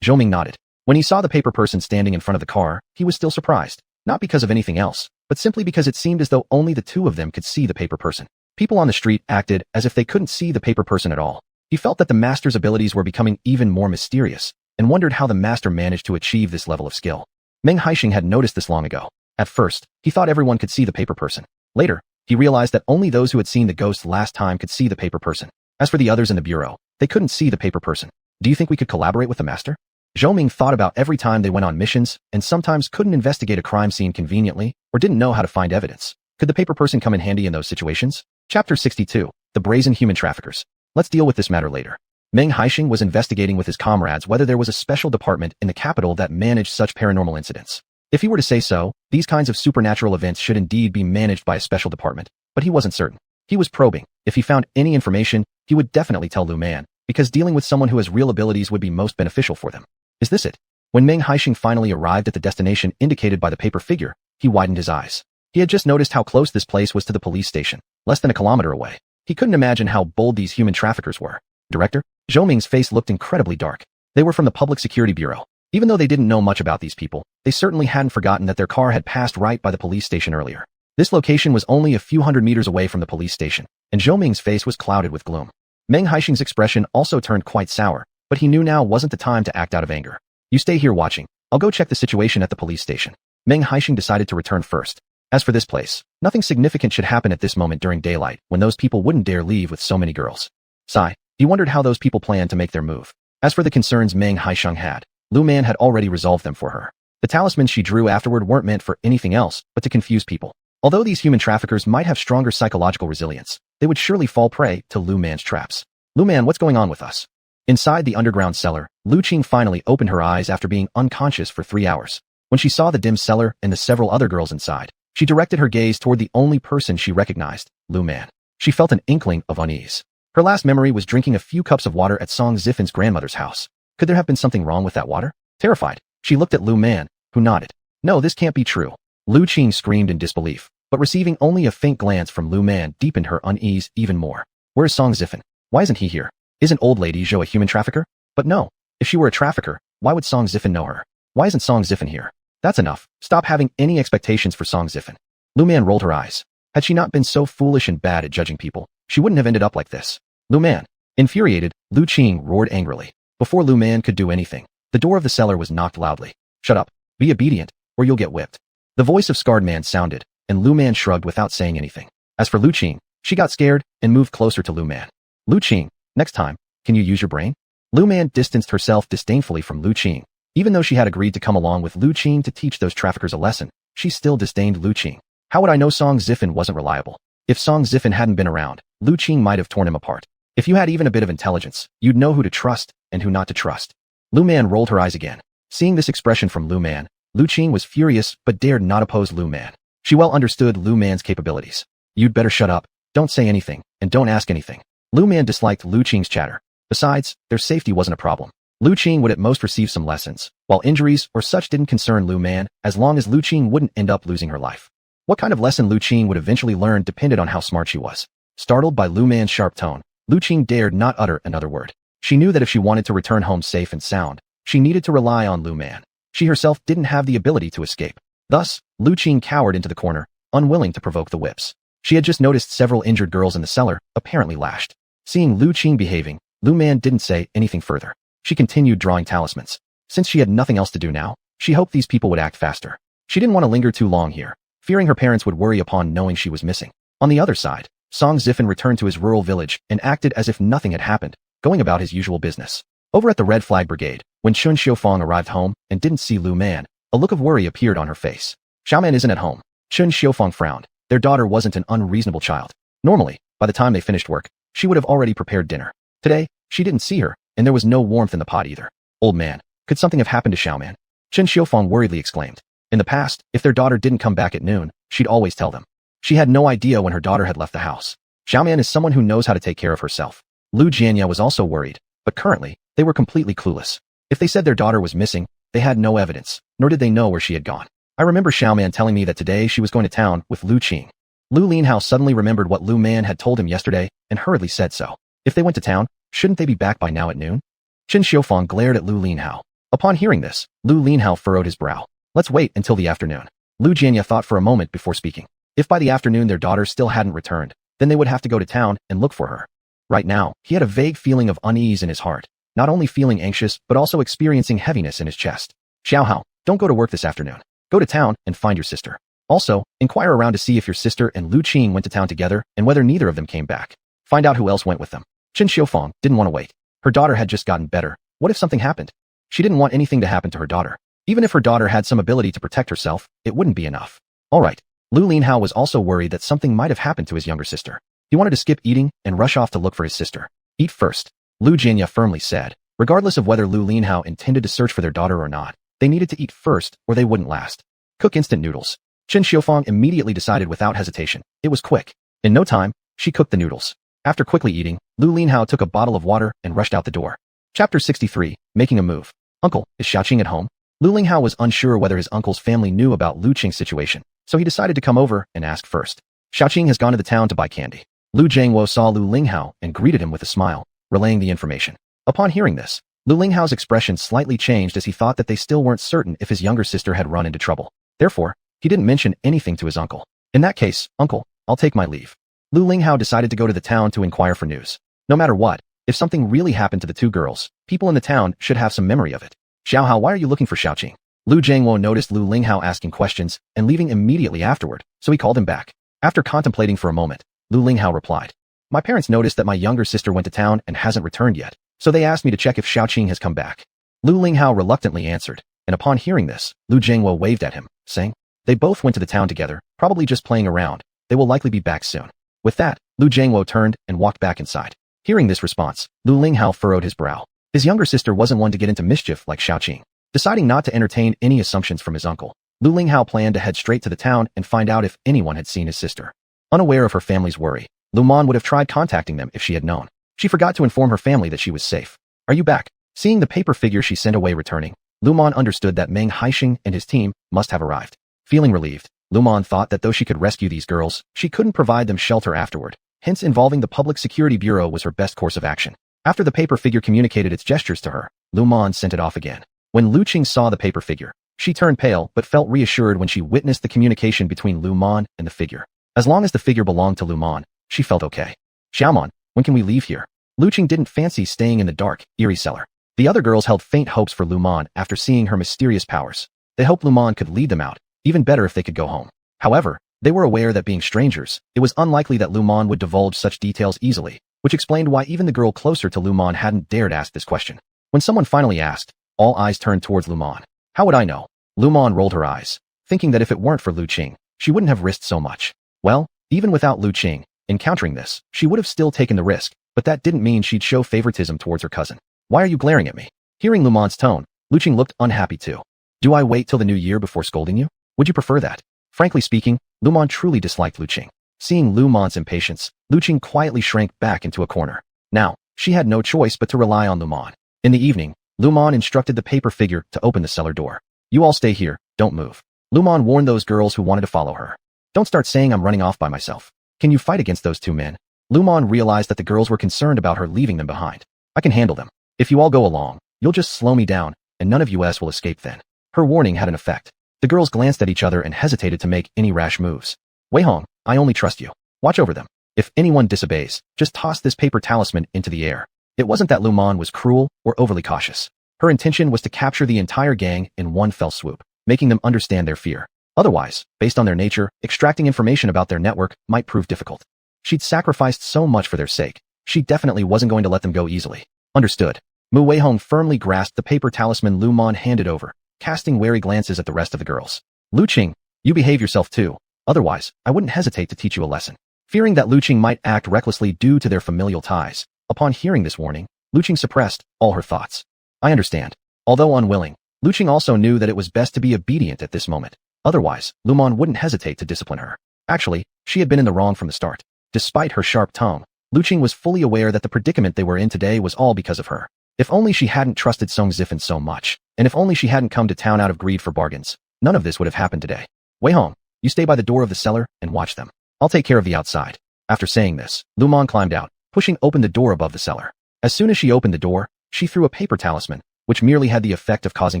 A: Zhou Ming nodded. When he saw the paper person standing in front of the car, he was still surprised, not because of anything else, but simply because it seemed as though only the two of them could see the paper person. People on the street acted as if they couldn't see the paper person at all. He felt that the master's abilities were becoming even more mysterious, and wondered how the master managed to achieve this level of skill. Meng Haixing had noticed this long ago. At first, he thought everyone could see the paper person. Later, he realized that only those who had seen the ghost last time could see the paper person. As for the others in the bureau, they couldn't see the paper person. Do you think we could collaborate with the master? Zhou Ming thought about every time they went on missions, and sometimes couldn't investigate a crime scene conveniently, or didn't know how to find evidence. Could the paper person come in handy in those situations? Chapter 62. The Brazen Human Traffickers. Let's deal with this matter later. Meng Haixing was investigating with his comrades whether there was a special department in the capital that managed such paranormal incidents. If he were to say so, these kinds of supernatural events should indeed be managed by a special department, but he wasn't certain. He was probing. If he found any information, he would definitely tell Lu Man, because dealing with someone who has real abilities would be most beneficial for them. Is this it? When Meng Haixing finally arrived at the destination indicated by the paper figure, he widened his eyes. He had just noticed how close this place was to the police station, less than a kilometer away. He couldn't imagine how bold these human traffickers were. Director? Zhou Ming's face looked incredibly dark. They were from the Public Security Bureau. Even though they didn't know much about these people, they certainly hadn't forgotten that their car had passed right by the police station earlier. This location was only a few hundred meters away from the police station, and Zhou Ming's face was clouded with gloom. Meng Haixing's expression also turned quite sour, but he knew now wasn't the time to act out of anger. You stay here watching. I'll go check the situation at the police station. Meng Haixing decided to return first. As for this place, nothing significant should happen at this moment during daylight, when those people wouldn't dare leave with so many girls. Sigh. He wondered how those people planned to make their move. As for the concerns Meng Haixing had, Lu Man had already resolved them for her. The talismans she drew afterward weren't meant for anything else but to confuse people. Although these human traffickers might have stronger psychological resilience, they would surely fall prey to Lu Man's traps. Lu Man, what's going on with us? Inside the underground cellar, Lu Qing finally opened her eyes after being unconscious for 3 hours. When she saw the dim cellar and the several other girls inside, she directed her gaze toward the only person she recognized, Lu Man. She felt an inkling of unease. Her last memory was drinking a few cups of water at Song Zifen's grandmother's house. Could there have been something wrong with that water? Terrified, she looked at Lu Man, who nodded. No, this can't be true. Lu Qing screamed in disbelief, but receiving only a faint glance from Lu Man deepened her unease even more. Where's Song Zifen? Why isn't he here? Isn't old lady Zhou a human trafficker? But no. If she were a trafficker, why would Song Zifen know her? Why isn't Song Zifen here? That's enough. Stop having any expectations for Song Zifen. Lu Man rolled her eyes. Had she not been so foolish and bad at judging people, she wouldn't have ended up like this. Lu Man. Infuriated, Lu Qing roared angrily. Before Lu Man could do anything, the door of the cellar was knocked loudly. Shut up. Be obedient, or you'll get whipped. The voice of Scarred Man sounded, and Lu Man shrugged without saying anything. As for Lu Qing, she got scared and moved closer to Lu Man. Lu Qing, next time, can you use your brain? Lu Man distanced herself disdainfully from Lu Qing. Even though she had agreed to come along with Lu Qing to teach those traffickers a lesson, she still disdained Lu Qing. How would I know Song Zifen wasn't reliable? If Song Zifen hadn't been around, Lu Qing might have torn him apart. If you had even a bit of intelligence, you'd know who to trust and who not to trust. Lu Man rolled her eyes again. Seeing this expression from Lu Man, Lu Qing was furious but dared not oppose Lu Man. She well understood Lu Man's capabilities. You'd better shut up, don't say anything, and don't ask anything. Lu Man disliked Lu Qing's chatter. Besides, their safety wasn't a problem. Lu Qing would at most receive some lessons, while injuries or such didn't concern Lu Man, as long as Lu Qing wouldn't end up losing her life. What kind of lesson Lu Qing would eventually learn depended on how smart she was. Startled by Lu Man's sharp tone, Lu Qing dared not utter another word. She knew that if she wanted to return home safe and sound, she needed to rely on Lu Man. She herself didn't have the ability to escape. Thus, Lu Qing cowered into the corner, unwilling to provoke the whips. She had just noticed several injured girls in the cellar, apparently lashed. Seeing Lu Qing behaving, Lu Man didn't say anything further. She continued drawing talismans. Since she had nothing else to do now, she hoped these people would act faster. She didn't want to linger too long here, fearing her parents would worry upon knowing she was missing. On the other side, Song Zifen returned to his rural village and acted as if nothing had happened, going about his usual business. Over at the Red Flag Brigade, when Chun Xiufang arrived home and didn't see Lu Man, a look of worry appeared on her face. Xiaoman isn't at home. Chun Xiufang frowned. Their daughter wasn't an unreasonable child. Normally, by the time they finished work, she would have already prepared dinner. Today, she didn't see her, and there was no warmth in the pot either. Old man, could something have happened to Xiaoman? Chun Xiufang worriedly exclaimed. In the past, if their daughter didn't come back at noon, she'd always tell them. She had no idea when her daughter had left the house. Xiaoman is someone who knows how to take care of herself. Lu Jianya was also worried, but currently, they were completely clueless. If they said their daughter was missing, they had no evidence, nor did they know where she had gone. I remember Xiaoman telling me that today she was going to town with Lu Qing. Lu Linhao suddenly remembered what Lu Man had told him yesterday and hurriedly said so. If they went to town, shouldn't they be back by now at noon? Chun Xiufang glared at Lu Linhao. Upon hearing this, Lu Linhao furrowed his brow. Let's wait until the afternoon. Lu Jianya thought for a moment before speaking. If by the afternoon their daughter still hadn't returned, then they would have to go to town and look for her. Right now, he had a vague feeling of unease in his heart, not only feeling anxious but also experiencing heaviness in his chest. Xiaohao, don't go to work this afternoon. Go to town and find your sister. Also, inquire around to see if your sister and Lu Qing went to town together and whether neither of them came back. Find out who else went with them. Chen Xiufang didn't want to wait. Her daughter had just gotten better. What if something happened? She didn't want anything to happen to her daughter. Even if her daughter had some ability to protect herself, it wouldn't be enough. Alright. Lu Linhao was also worried that something might have happened to his younger sister. He wanted to skip eating and rush off to look for his sister. Eat first. Lu Jianya firmly said. Regardless of whether Lu Linhao intended to search for their daughter or not, they needed to eat first or they wouldn't last. Cook instant noodles. Chen Xiufang immediately decided without hesitation. It was quick. In no time, she cooked the noodles. After quickly eating, Lu Linhao took a bottle of water and rushed out the door. Chapter 63, Making a Move. Uncle, is Xiaoqing at home? Lu Linhao was unsure whether his uncle's family knew about Lu Qing's situation, so he decided to come over and ask first. Xiaoqing has gone to the town to buy candy. Lu Jiangwo saw Lu Linhao and greeted him with a smile, relaying the information. Upon hearing this, Lu Linghao's expression slightly changed as he thought that they still weren't certain if his younger sister had run into trouble. Therefore, he didn't mention anything to his uncle. In that case, uncle, I'll take my leave. Lu Linghao decided to go to the town to inquire for news. No matter what, if something really happened to the two girls, people in the town should have some memory of it. Xiaohao, why are you looking for Xiaoqing? Lu Jiangwo noticed Lu Linghao asking questions and leaving immediately afterward, so he called him back. After contemplating for a moment, Lu Linghao replied, my parents noticed that my younger sister went to town and hasn't returned yet, so they asked me to check if Xiaoqing has come back. Lu Linghao reluctantly answered, and upon hearing this, Lu Jiangwo waved at him, saying, they both went to the town together, probably just playing around. They will likely be back soon. With that, Lu Jiangwo turned and walked back inside. Hearing this response, Lu Linghao furrowed his brow. His younger sister wasn't one to get into mischief like Xiaoqing. Deciding not to entertain any assumptions from his uncle, Lu Linghao planned to head straight to the town and find out if anyone had seen his sister. Unaware of her family's worry, Lu Man would have tried contacting them if she had known. She forgot to inform her family that she was safe. Are you back? Seeing the paper figure she sent away returning, Lu Man understood that Meng Haixing and his team must have arrived. Feeling relieved, Lu Man thought that though she could rescue these girls, she couldn't provide them shelter afterward. Hence, involving the Public Security Bureau was her best course of action. After the paper figure communicated its gestures to her, Lu Man sent it off again. When Lu Qing saw the paper figure, she turned pale but felt reassured when she witnessed the communication between Lu Man and the figure. As long as the figure belonged to Lu Man, she felt okay. Xiaoman, when can we leave here? Lu Qing didn't fancy staying in the dark, eerie cellar. The other girls held faint hopes for Lu Man after seeing her mysterious powers. They hoped Lu Man could lead them out, even better if they could go home. However, they were aware that being strangers, it was unlikely that Lu Man would divulge such details easily, which explained why even the girl closer to Lu Man hadn't dared ask this question. When someone finally asked, all eyes turned towards Lu Man. How would I know? Lu Man rolled her eyes, thinking that if it weren't for Lu Qing, she wouldn't have risked so much. Well, even without Lu Qing, encountering this, she would have still taken the risk, but that didn't mean she'd show favoritism towards her cousin. Why are you glaring at me? Hearing Lu Man's tone, Lu Qing looked unhappy too. Do I wait till the new year before scolding you? Would you prefer that? Frankly speaking, Lu Man truly disliked Lu Qing. Seeing Lu Man's impatience, Lu Qing quietly shrank back into a corner. Now, she had no choice but to rely on Lu Man. In the evening, Lu Man instructed the paper figure to open the cellar door. You all stay here, don't move. Lu Man warned those girls who wanted to follow her. Don't start saying I'm running off by myself. Can you fight against those two men? Lu Man realized that the girls were concerned about her leaving them behind. I can handle them. If you all go along, you'll just slow me down, and none of us will escape then. Her warning had an effect. The girls glanced at each other and hesitated to make any rash moves. Wei Hong, I only trust you. Watch over them. If anyone disobeys, just toss this paper talisman into the air. It wasn't that Lu Man was cruel or overly cautious. Her intention was to capture the entire gang in one fell swoop, making them understand their fear. Otherwise, based on their nature, extracting information about their network might prove difficult. She'd sacrificed so much for their sake. She definitely wasn't going to let them go easily. Understood. Mu Weihong firmly grasped the paper talisman Lu Man handed over, casting wary glances at the rest of the girls. Lu Qing, you behave yourself too. Otherwise, I wouldn't hesitate to teach you a lesson. Fearing that Lu Qing might act recklessly due to their familial ties, upon hearing this warning, Lu Qing suppressed all her thoughts. I understand. Although unwilling, Lu Qing also knew that it was best to be obedient at this moment. Otherwise, Lu Man wouldn't hesitate to discipline her. Actually, she had been in the wrong from the start. Despite her sharp tongue, Lu Qing was fully aware that the predicament they were in today was all because of her. If only she hadn't trusted Song Zifen so much, and if only she hadn't come to town out of greed for bargains, none of this would have happened today. Wei Hong, you stay by the door of the cellar and watch them. I'll take care of the outside. After saying this, Lu Man climbed out, pushing open the door above the cellar. As soon as she opened the door, she threw a paper talisman, which merely had the effect of causing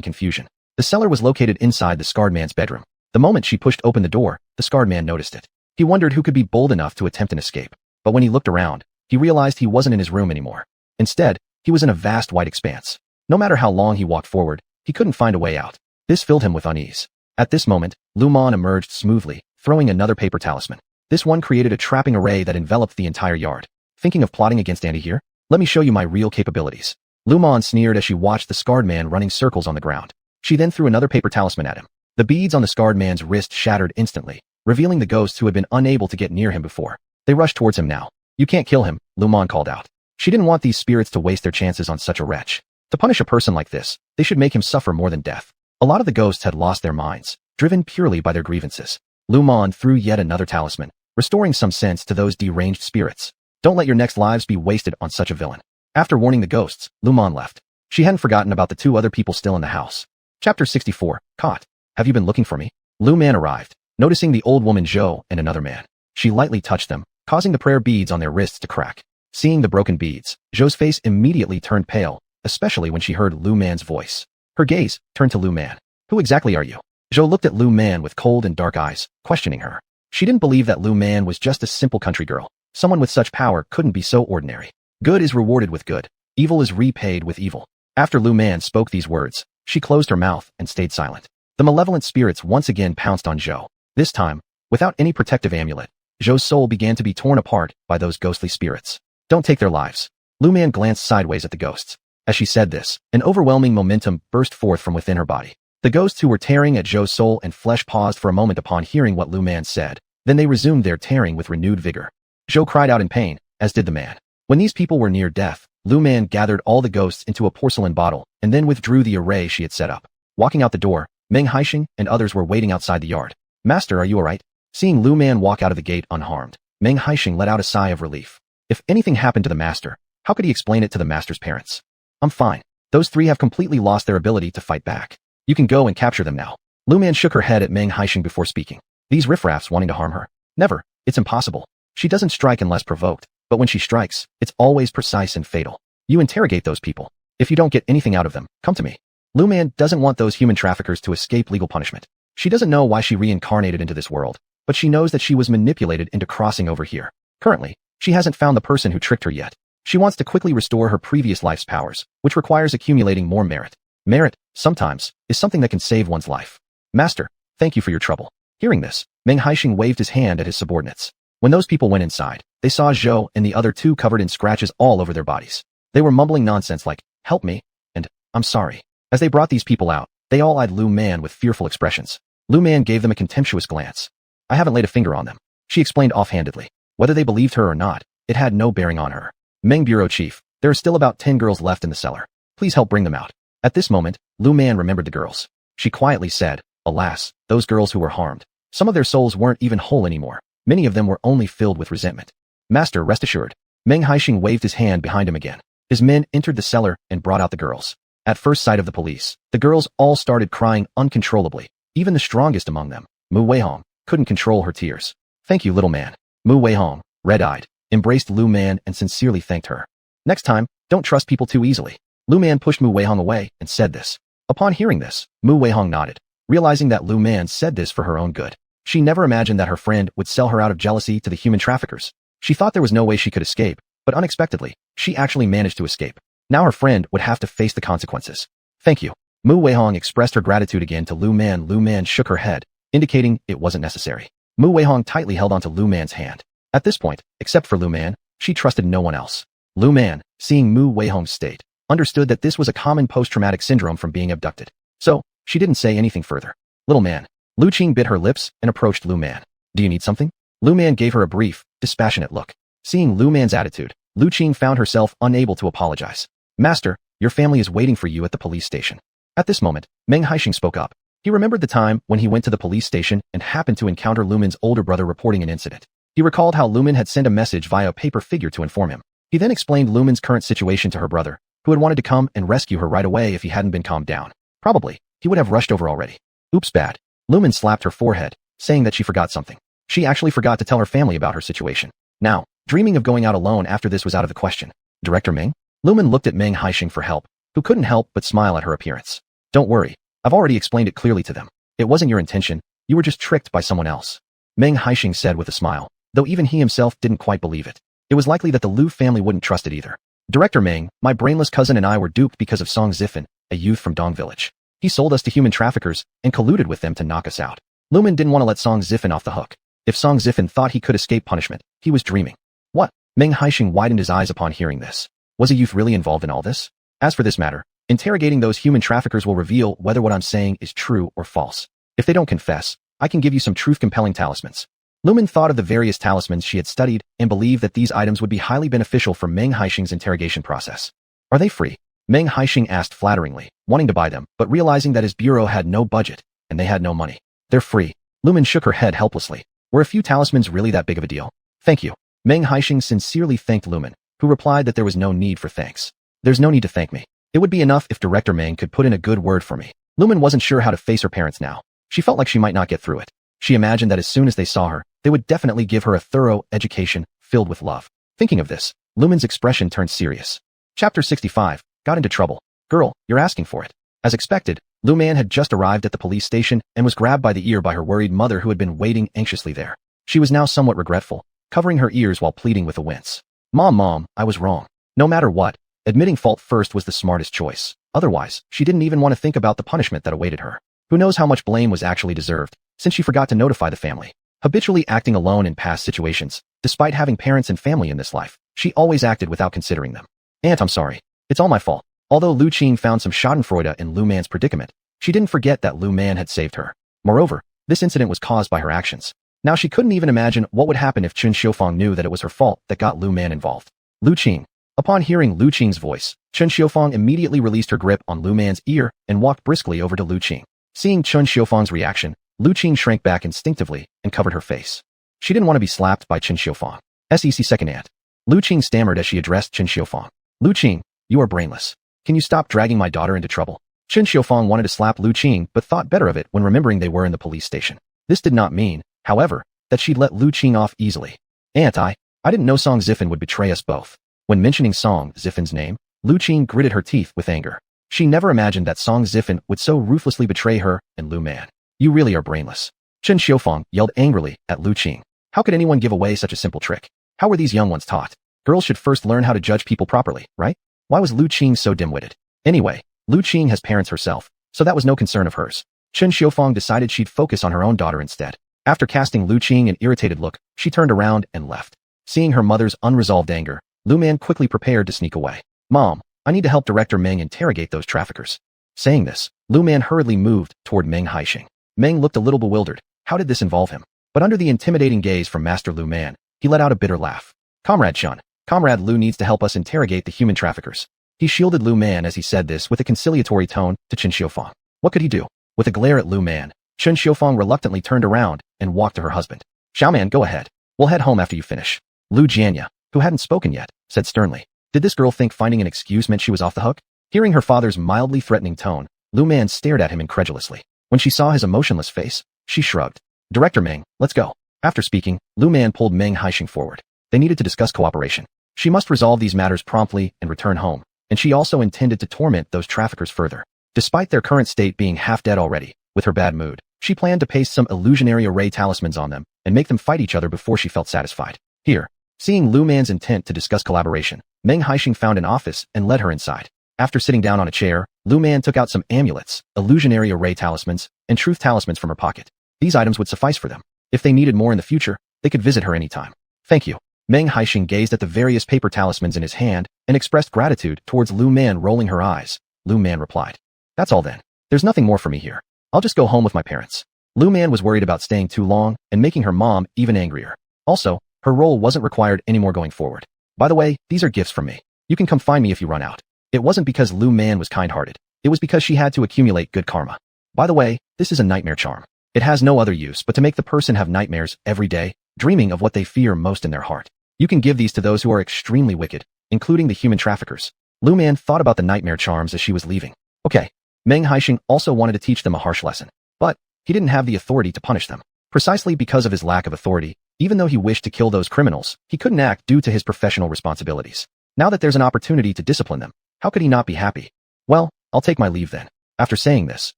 A: confusion. The cellar was located inside the scarred man's bedroom. The moment she pushed open the door, the scarred man noticed it. He wondered who could be bold enough to attempt an escape. But when he looked around, he realized he wasn't in his room anymore. Instead, he was in a vast white expanse. No matter how long he walked forward, he couldn't find a way out. This filled him with unease. At this moment, Lumon emerged smoothly, throwing another paper talisman. This one created a trapping array that enveloped the entire yard. Thinking of plotting against Andy here? Let me show you my real capabilities. Lumon sneered as she watched the scarred man running circles on the ground. She then threw another paper talisman at him. The beads on the scarred man's wrist shattered instantly, revealing the ghosts who had been unable to get near him before. They rushed towards him now. You can't kill him, Lumon called out. She didn't want these spirits to waste their chances on such a wretch. To punish a person like this, they should make him suffer more than death. A lot of the ghosts had lost their minds, driven purely by their grievances. Lumon threw yet another talisman, restoring some sense to those deranged spirits. Don't let your next lives be wasted on such a villain. After warning the ghosts, Lumon left. She hadn't forgotten about the two other people still in the house. Chapter 64, Caught. Have you been looking for me? Luman arrived, noticing the old woman Zhou and another man. She lightly touched them, causing the prayer beads on their wrists to crack. Seeing the broken beads, Zhou's face immediately turned pale, especially when she heard Luman's voice. Her gaze turned to Luman. Who exactly are you? Zhou looked at Luman with cold and dark eyes, questioning her. She didn't believe that Luman was just a simple country girl. Someone with such power couldn't be so ordinary. Good is rewarded with good. Evil is repaid with evil. After Luman spoke these words, she closed her mouth and stayed silent. The malevolent spirits once again pounced on Zhou. This time, without any protective amulet, Zhou's soul began to be torn apart by those ghostly spirits. Don't take their lives. Luman glanced sideways at the ghosts. As she said this, an overwhelming momentum burst forth from within her body. The ghosts who were tearing at Zhou's soul and flesh paused for a moment upon hearing what Luman said. Then they resumed their tearing with renewed vigor. Zhou cried out in pain, as did the man. When these people were near death, Luman gathered all the ghosts into a porcelain bottle and then withdrew the array she had set up. Walking out the door, Meng Haixing and others were waiting outside the yard. Master, are you alright? Seeing Luman walk out of the gate unharmed, Meng Haixing let out a sigh of relief. If anything happened to the master, how could he explain it to the master's parents? I'm fine. Those three have completely lost their ability to fight back. You can go and capture them now. Luman shook her head at Meng Haixing before speaking. These riffraffs wanting to harm her? Never. It's impossible. She doesn't strike unless provoked, but when she strikes, it's always precise and fatal. You interrogate those people. If you don't get anything out of them, come to me. Luman doesn't want those human traffickers to escape legal punishment. She doesn't know why she reincarnated into this world, but she knows that she was manipulated into crossing over here. Currently, she hasn't found the person who tricked her yet. She wants to quickly restore her previous life's powers, which requires accumulating more merit. Merit, sometimes, is something that can save one's life. Master, thank you for your trouble. Hearing this, Meng Haixing waved his hand at his subordinates. When those people went inside, they saw Zhou and the other two covered in scratches all over their bodies. They were mumbling nonsense like, help me, and, I'm sorry. As they brought these people out, they all eyed Lu Man with fearful expressions. Lu Man gave them a contemptuous glance. I haven't laid a finger on them, she explained offhandedly. Whether they believed her or not, it had no bearing on her. Meng Bureau Chief, there are still about 10 girls left in the cellar. Please help bring them out. At this moment, Lu Man remembered the girls. She quietly said, alas, those girls who were harmed. Some of their souls weren't even whole anymore. Many of them were only filled with resentment. Master, rest assured. Meng Haixing waved his hand behind him again. His men entered the cellar and brought out the girls. At first sight of the police, the girls all started crying uncontrollably. Even the strongest among them, Mu Weihong, couldn't control her tears. Thank you, little man. Mu Weihong, red-eyed, embraced Lu Man and sincerely thanked her. Next time, don't trust people too easily. Lu Man pushed Mu Weihong away and said this. Upon hearing this, Mu Weihong nodded, realizing that Lu Man said this for her own good. She never imagined that her friend would sell her out of jealousy to the human traffickers. She thought there was no way she could escape, but unexpectedly, she actually managed to escape. Now her friend would have to face the consequences. Thank you. Mu Weihong expressed her gratitude again to Lu Man. Lu Man shook her head, indicating it wasn't necessary. Mu Weihong tightly held onto Lu Man's hand. At this point, except for Lu Man, she trusted no one else. Lu Man, seeing Mu Weihong's state, understood that this was a common post-traumatic syndrome from being abducted. So, she didn't say anything further. Little man. Lu Qing bit her lips and approached Lu Man. Do you need something? Lu Man gave her a brief, dispassionate look. Seeing Lu Man's attitude, Lu Qing found herself unable to apologize. Master, your family is waiting for you at the police station. At this moment, Meng Haixing spoke up. He remembered the time when he went to the police station and happened to encounter Luman's older brother reporting an incident. He recalled how Luman had sent a message via a paper figure to inform him. He then explained Luman's current situation to her brother, who had wanted to come and rescue her right away if he hadn't been calmed down. Probably, he would have rushed over already. Oops, bad. Luman slapped her forehead, saying that she forgot something. She actually forgot to tell her family about her situation. Now, dreaming of going out alone after this was out of the question. Director Meng? Luman looked at Meng Haixing for help, who couldn't help but smile at her appearance. Don't worry, I've already explained it clearly to them. It wasn't your intention, you were just tricked by someone else. Meng Haixing said with a smile, though even he himself didn't quite believe it. It was likely that the Liu family wouldn't trust it either. Director Meng, my brainless cousin and I were duped because of Song Zifan, a youth from Dong Village. He sold us to human traffickers and colluded with them to knock us out. Lumen didn't want to let Song Zifan off the hook. If Song Zifan thought he could escape punishment, he was dreaming. What? Meng Haixing widened his eyes upon hearing this. Was a youth really involved in all this? As for this matter, interrogating those human traffickers will reveal whether what I'm saying is true or false. If they don't confess, I can give you some truth-compelling talismans. Lumen thought of the various talismans she had studied and believed that these items would be highly beneficial for Meng Haixing's interrogation process. Are they free? Meng Haixing asked flatteringly, wanting to buy them, but realizing that his bureau had no budget, and they had no money. They're free. Lumen shook her head helplessly. Were a few talismans really that big of a deal? Thank you. Meng Haixing sincerely thanked Lumen, who replied that there was no need for thanks. There's no need to thank me. It would be enough if Director Meng could put in a good word for me. Lumen wasn't sure how to face her parents now. She felt like she might not get through it. She imagined that as soon as they saw her, they would definitely give her a thorough education filled with love. Thinking of this, Lumen's expression turned serious. Chapter 65, Got into trouble. Girl, you're asking for it. As expected, Luman had just arrived at the police station and was grabbed by the ear by her worried mother who had been waiting anxiously there. She was now somewhat regretful, covering her ears while pleading with a wince. Mom, I was wrong. No matter what, admitting fault first was the smartest choice. Otherwise, she didn't even want to think about the punishment that awaited her. Who knows how much blame was actually deserved, since she forgot to notify the family. Habitually acting alone in past situations, despite having parents and family in this life, she always acted without considering them. Aunt, I'm sorry. It's all my fault. Although Lu Qing found some schadenfreude in Lu Man's predicament, she didn't forget that Lu Man had saved her. Moreover, this incident was caused by her actions. Now she couldn't even imagine what would happen if Chen Xiufang knew that it was her fault that got Lu Man involved. Lu Qing. Upon hearing Lu Qing's voice, Chen Xiufang immediately released her grip on Lu Man's ear and walked briskly over to Lu Qing. Seeing Chen Xiufang's reaction, Lu Qing shrank back instinctively and covered her face. She didn't want to be slapped by Chen Xiufang. SEC second aunt. Lu Qing stammered as she addressed Chen Xiufang. Lu Qing, you are brainless. Can you stop dragging my daughter into trouble? Chen Xiufang wanted to slap Lu Qing but thought better of it when remembering they were in the police station. This did not mean, however, that she'd let Lu Qing off easily. Aunt, I didn't know Song Zifan would betray us both. When mentioning Song Zifan's name, Lu Qing gritted her teeth with anger. She never imagined that Song Zifan would so ruthlessly betray her and Lu Man. You really are brainless. Chen Xiufang yelled angrily at Lu Qing. How could anyone give away such a simple trick? How were these young ones taught? Girls should first learn how to judge people properly, right? Why was Lu Qing so dim-witted? Anyway, Lu Qing has parents herself, so that was no concern of hers. Chen Xiufang decided she'd focus on her own daughter instead. After casting Lu Qing an irritated look, she turned around and left. Seeing her mother's unresolved anger, Lu Man quickly prepared to sneak away. Mom, I need to help Director Meng interrogate those traffickers. Saying this, Lu Man hurriedly moved toward Meng Haixing. Meng looked a little bewildered. How did this involve him? But under the intimidating gaze from Master Lu Man, he let out a bitter laugh. Comrade Shun, Comrade Lu needs to help us interrogate the human traffickers. He shielded Lu Man as he said this with a conciliatory tone to Chen Xiufang. What could he do? With a glare at Lu Man, Chen Xiufang reluctantly turned around and walked to her husband. Xiaoman, go ahead. We'll head home after you finish. Lu Jianya, who hadn't spoken yet, said sternly. Did this girl think finding an excuse meant she was off the hook? Hearing her father's mildly threatening tone, Lu Man stared at him incredulously. When she saw his emotionless face, she shrugged. Director Meng, let's go. After speaking, Lu Man pulled Meng Haixing forward. They needed to discuss cooperation. She must resolve these matters promptly and return home, and she also intended to torment those traffickers further. Despite their current state being half dead already, with her bad mood, she planned to paste some illusionary array talismans on them and make them fight each other before she felt satisfied. Here, seeing Lu Man's intent to discuss collaboration, Meng Haixing found an office and led her inside. After sitting down on a chair, Lu Man took out some amulets, illusionary array talismans, and truth talismans from her pocket. These items would suffice for them. If they needed more in the future, they could visit her anytime. Thank you. Meng Haixing gazed at the various paper talismans in his hand and expressed gratitude towards Lu Man, rolling her eyes. Lu Man replied. That's all then. There's nothing more for me here. I'll just go home with my parents. Lu Man was worried about staying too long and making her mom even angrier. Also, her role wasn't required anymore going forward. By the way, these are gifts from me. You can come find me if you run out. It wasn't because Lu Man was kind-hearted. It was because she had to accumulate good karma. By the way, this is a nightmare charm. It has no other use but to make the person have nightmares every day, dreaming of what they fear most in their heart. You can give these to those who are extremely wicked, including the human traffickers. Lu Man thought about the nightmare charms as she was leaving. Okay. Meng Haixing also wanted to teach them a harsh lesson, but he didn't have the authority to punish them. Precisely because of his lack of authority, even though he wished to kill those criminals, he couldn't act due to his professional responsibilities. Now that there's an opportunity to discipline them, how could he not be happy? Well, I'll take my leave then. After saying this,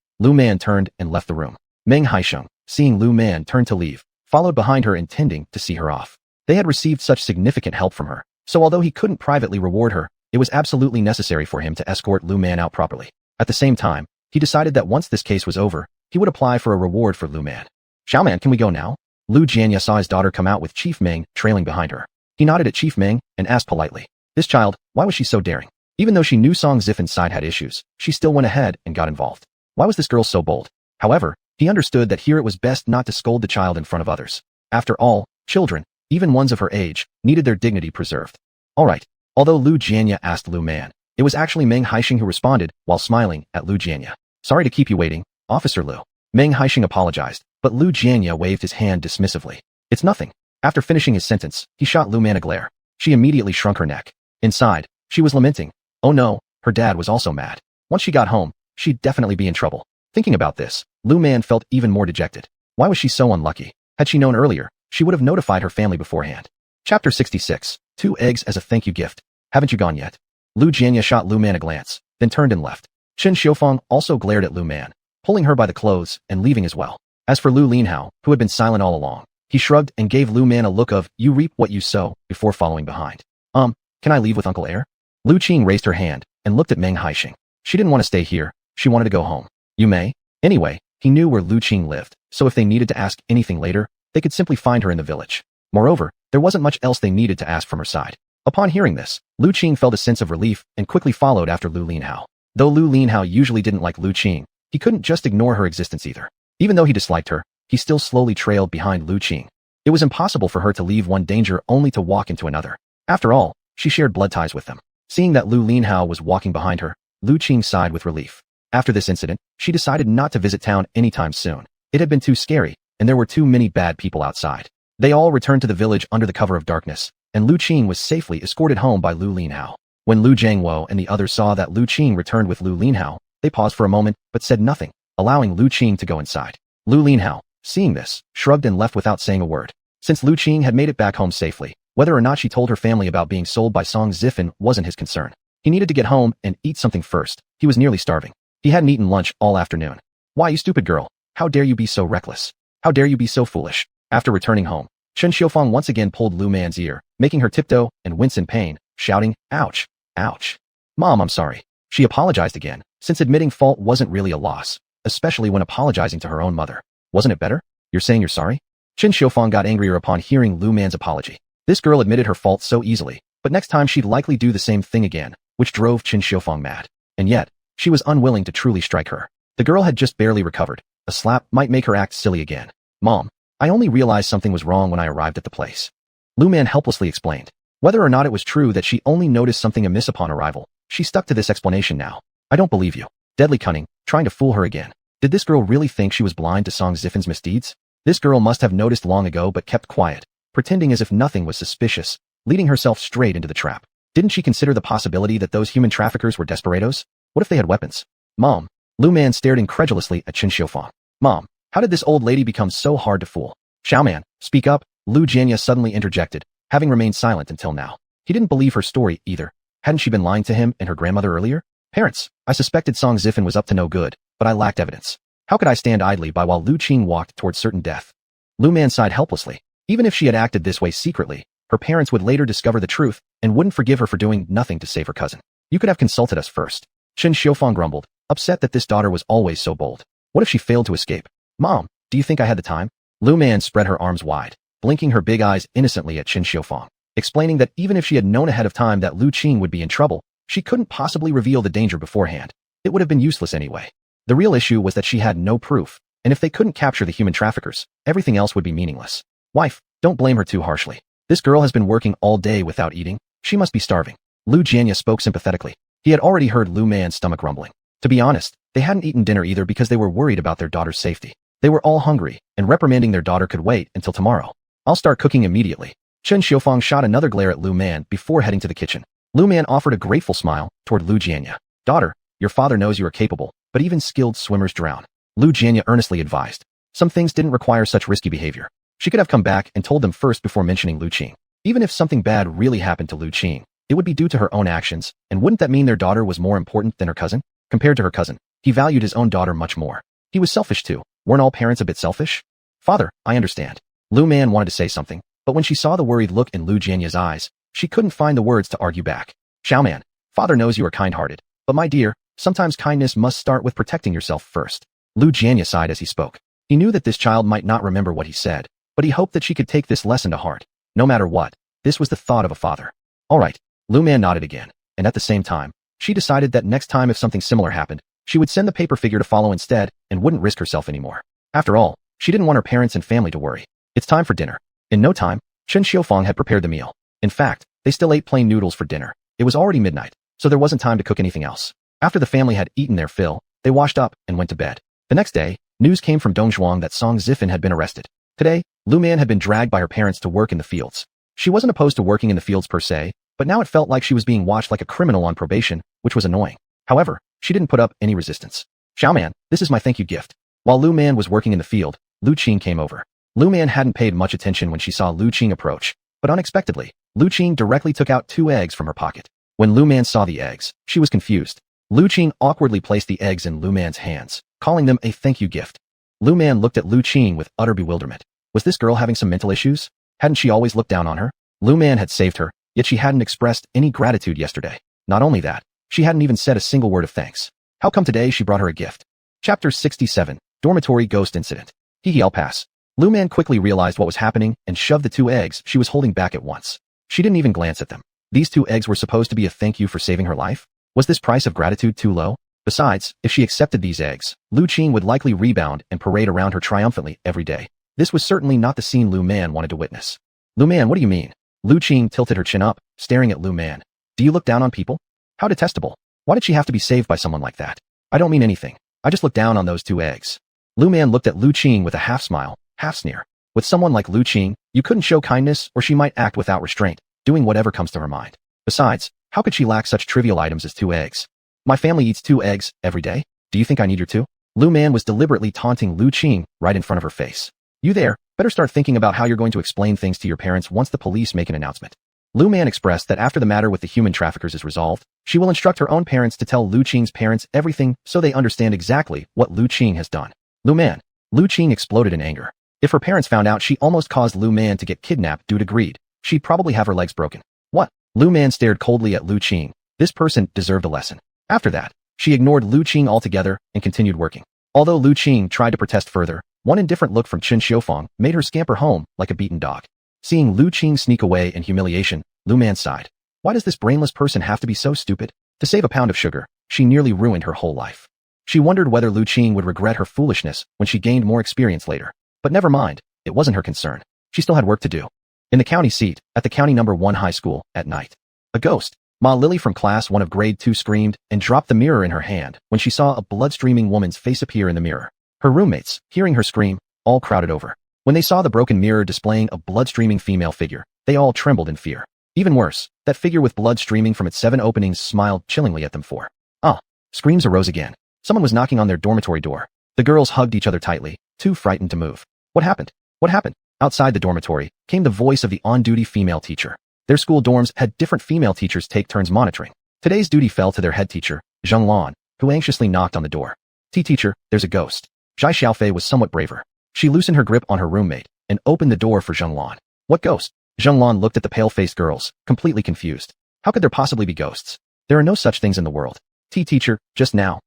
A: Lu Man turned and left the room. Meng Haisheng, seeing Lu Man turn to leave, followed behind her intending to see her off. They had received such significant help from her, so although he couldn't privately reward her, it was absolutely necessary for him to escort Lu Man out properly. At the same time, he decided that once this case was over, he would apply for a reward for Lu Man. Xiaoman, can we go now? Lu Jianya saw his daughter come out with Chief Meng trailing behind her. He nodded at Chief Meng and asked politely, this child, why was she so daring? Even though she knew Song Zifin's side had issues, she still went ahead and got involved. Why was this girl so bold? However, he understood that here it was best not to scold the child in front of others. After all, children, even ones of her age, needed their dignity preserved. Alright. Although Lu Jianya asked Lu Man, it was actually Meng Haisheng who responded while smiling at Lu Jianya. Sorry to keep you waiting, Officer Lu. Meng Haisheng apologized, but Lu Jianya waved his hand dismissively. It's nothing. After finishing his sentence, he shot Lu Man a glare. She immediately shrunk her neck. Inside, she was lamenting. Oh no, her dad was also mad. Once she got home, she'd definitely be in trouble. Thinking about this, Lu Man felt even more dejected. Why was she so unlucky? Had she known earlier, she would have notified her family beforehand. Chapter 66. 2 eggs as a thank you gift. Haven't you gone yet? Lu Jianya shot Lu Man a glance, then turned and left. Chen Xiufeng also glared at Lu Man, pulling her by the clothes and leaving as well. As for Lu Linhao, who had been silent all along, he shrugged and gave Lu Man a look of, you reap what you sow, before following behind. Can I leave with Uncle Air? Lu Qing raised her hand and looked at Meng Haisheng. She didn't want to stay here, she wanted to go home. You may. Anyway, he knew where Lu Qing lived, so if they needed to ask anything later, they could simply find her in the village. Moreover, there wasn't much else they needed to ask from her side. Upon hearing this, Lu Qing felt a sense of relief and quickly followed after Lu Linhao. Though Lu Linhao usually didn't like Lu Qing, he couldn't just ignore her existence either. Even though he disliked her, he still slowly trailed behind Lu Qing. It was impossible for her to leave one danger only to walk into another. After all, she shared blood ties with them. Seeing that Lu Linhao was walking behind her, Lu Qing sighed with relief. After this incident, she decided not to visit town anytime soon. It had been too scary, and there were too many bad people outside. They all returned to the village under the cover of darkness, and Lu Qing was safely escorted home by Lu Linhao. When Lu Jiangwo and the others saw that Lu Qing returned with Lu Linhao, they paused for a moment but said nothing, allowing Lu Qing to go inside. Lu Linhao, seeing this, shrugged and left without saying a word. Since Lu Qing had made it back home safely, whether or not she told her family about being sold by Song Zifin wasn't his concern. He needed to get home and eat something first. He was nearly starving. He hadn't eaten lunch all afternoon. Why, you stupid girl? How dare you be so reckless? How dare you be so foolish? After returning home, Chen Xiufeng once again pulled Lu Man's ear, making her tiptoe and wince in pain, shouting, ouch, ouch. Mom, I'm sorry. She apologized again, since admitting fault wasn't really a loss, especially when apologizing to her own mother. Wasn't it better? You're saying you're sorry? Chen Xiufeng got angrier upon hearing Lu Man's apology. This girl admitted her fault so easily, but next time she'd likely do the same thing again, which drove Chen Xiufeng mad. And yet, she was unwilling to truly strike her. The girl had just barely recovered. A slap might make her act silly again. Mom, I only realized something was wrong when I arrived at the place. Lu Man helplessly explained. Whether or not it was true that she only noticed something amiss upon arrival, she stuck to this explanation now. I don't believe you. Deadly cunning, trying to fool her again. Did this girl really think she was blind to Song Zifin's misdeeds? This girl must have noticed long ago but kept quiet, pretending as if nothing was suspicious, leading herself straight into the trap. Didn't she consider the possibility that those human traffickers were desperados? What if they had weapons? Mom. Lu Man stared incredulously at Chen Xiufeng. Mom, how did this old lady become so hard to fool? Xiaoman, speak up, Lu Jianya suddenly interjected, having remained silent until now. He didn't believe her story either. Hadn't she been lying to him and her grandmother earlier? Parents, I suspected Song Zifin was up to no good, but I lacked evidence. How could I stand idly by while Lu Qing walked towards certain death? Lu Man sighed helplessly. Even if she had acted this way secretly, her parents would later discover the truth and wouldn't forgive her for doing nothing to save her cousin. You could have consulted us first. Chen Xiufeng grumbled, upset that this daughter was always so bold. What if she failed to escape? Mom, do you think I had the time? Lu Man spread her arms wide, blinking her big eyes innocently at Chen Xiufeng, explaining that even if she had known ahead of time that Lu Qing would be in trouble, she couldn't possibly reveal the danger beforehand. It would have been useless anyway. The real issue was that she had no proof, and if they couldn't capture the human traffickers, everything else would be meaningless. Wife, don't blame her too harshly. This girl has been working all day without eating. She must be starving. Lu Jianya spoke sympathetically. He had already heard Lu Man's stomach rumbling. To be honest, they hadn't eaten dinner either because they were worried about their daughter's safety. They were all hungry, and reprimanding their daughter could wait until tomorrow. I'll start cooking immediately. Chen Xiufeng shot another glare at Lu Man before heading to the kitchen. Lu Man offered a grateful smile toward Lu Jianya. Daughter, your father knows you are capable, but even skilled swimmers drown. Lu Jianya earnestly advised. Some things didn't require such risky behavior. She could have come back and told them first before mentioning Lu Qing. Even if something bad really happened to Lu Qing, it would be due to her own actions, and wouldn't that mean their daughter was more important than her cousin? Compared to her cousin, he valued his own daughter much more. He was selfish too. Weren't all parents a bit selfish? Father, I understand. Lu Man wanted to say something, but when she saw the worried look in Lu Jianya's eyes, she couldn't find the words to argue back. Xiaoman, father knows you are kind-hearted, but my dear, sometimes kindness must start with protecting yourself first. Lu Jianya sighed as he spoke. He knew that this child might not remember what he said, but he hoped that she could take this lesson to heart. No matter what, this was the thought of a father. All right, Lu Man nodded again, and at the same time, she decided that next time if something similar happened, she would send the paper figure to follow instead and wouldn't risk herself anymore. After all, she didn't want her parents and family to worry. It's time for dinner. In no time, Chen Xiufang had prepared the meal. In fact, they still ate plain noodles for dinner. It was already midnight, so there wasn't time to cook anything else. After the family had eaten their fill, they washed up and went to bed. The next day, news came from Dongzhuang that Song Zifan had been arrested. Today, Lu Man had been dragged by her parents to work in the fields. She wasn't opposed to working in the fields per se, but now it felt like she was being watched like a criminal on probation, which was annoying. However, she didn't put up any resistance. Xiaoman, this is my thank you gift. While Lu Man was working in the field, Lu Qing came over. Lu Man hadn't paid much attention when she saw Lu Qing approach, but unexpectedly, Lu Qing directly took out 2 eggs from her pocket. When Lu Man saw the eggs, she was confused. Lu Qing awkwardly placed the eggs in Lu Man's hands, calling them a thank you gift. Lu Man looked at Lu Qing with utter bewilderment. Was this girl having some mental issues? Hadn't she always looked down on her? Lu Man had saved her, yet she hadn't expressed any gratitude yesterday. Not only that, she hadn't even said a single word of thanks. How come today she brought her a gift? Chapter 67, Dormitory Ghost Incident. I'll pass. Lu Man quickly realized what was happening and shoved the 2 eggs she was holding back at once. She didn't even glance at them. These 2 eggs were supposed to be a thank you for saving her life? Was this price of gratitude too low? Besides, if she accepted these eggs, Lu Qing would likely rebound and parade around her triumphantly every day. This was certainly not the scene Lu Man wanted to witness. Lu Man, what do you mean? Lu Qing tilted her chin up, staring at Lu Man. Do you look down on people? How detestable. Why did she have to be saved by someone like that? I don't mean anything. I just look down on those 2 eggs. Lu Man looked at Lu Qing with a half smile, half sneer. With someone like Lu Qing, you couldn't show kindness or she might act without restraint, doing whatever comes to her mind. Besides, how could she lack such trivial items as 2 eggs? My family eats 2 eggs every day. Do you think I need your 2? Lu Man was deliberately taunting Lu Qing right in front of her face. You there, better start thinking about how you're going to explain things to your parents once the police make an announcement. Lu Man expressed that after the matter with the human traffickers is resolved, she will instruct her own parents to tell Lu Qing's parents everything so they understand exactly what Lu Qing has done. Lu Man. Lu Qing exploded in anger. If her parents found out she almost caused Lu Man to get kidnapped due to greed, she'd probably have her legs broken. What? Lu Man stared coldly at Lu Qing. This person deserved a lesson. After that, she ignored Lu Qing altogether and continued working. Although Lu Qing tried to protest further, one indifferent look from Chen Xiufang made her scamper home like a beaten dog. Seeing Lu Qing sneak away in humiliation, Lu Man sighed. Why does this brainless person have to be so stupid? To save a pound of sugar, she nearly ruined her whole life. She wondered whether Lu Qing would regret her foolishness when she gained more experience later. But never mind, it wasn't her concern. She still had work to do. In the county seat, at the county number 1 high school, at night. A ghost. Ma Lily from class 1 of grade 2 screamed and dropped the mirror in her hand when she saw a blood-streaming woman's face appear in the mirror. Her roommates, hearing her scream, all crowded over. When they saw the broken mirror displaying a blood-streaming female figure, they all trembled in fear. Even worse, that figure with blood streaming from its 7 openings smiled chillingly at them for. Screams arose again. Someone was knocking on their dormitory door. The girls hugged each other tightly, too frightened to move. What happened? What happened? Outside the dormitory came the voice of the on-duty female teacher. Their school dorms had different female teachers take turns monitoring. Today's duty fell to their head teacher, Zheng Lan, who anxiously knocked on the door. Teacher, there's a ghost. Xia Xiaofei was somewhat braver. She loosened her grip on her roommate and opened the door for Zheng Lan. What ghost? Zheng Lan looked at the pale-faced girls, completely confused. How could there possibly be ghosts? There are no such things in the world. Teacher, just now,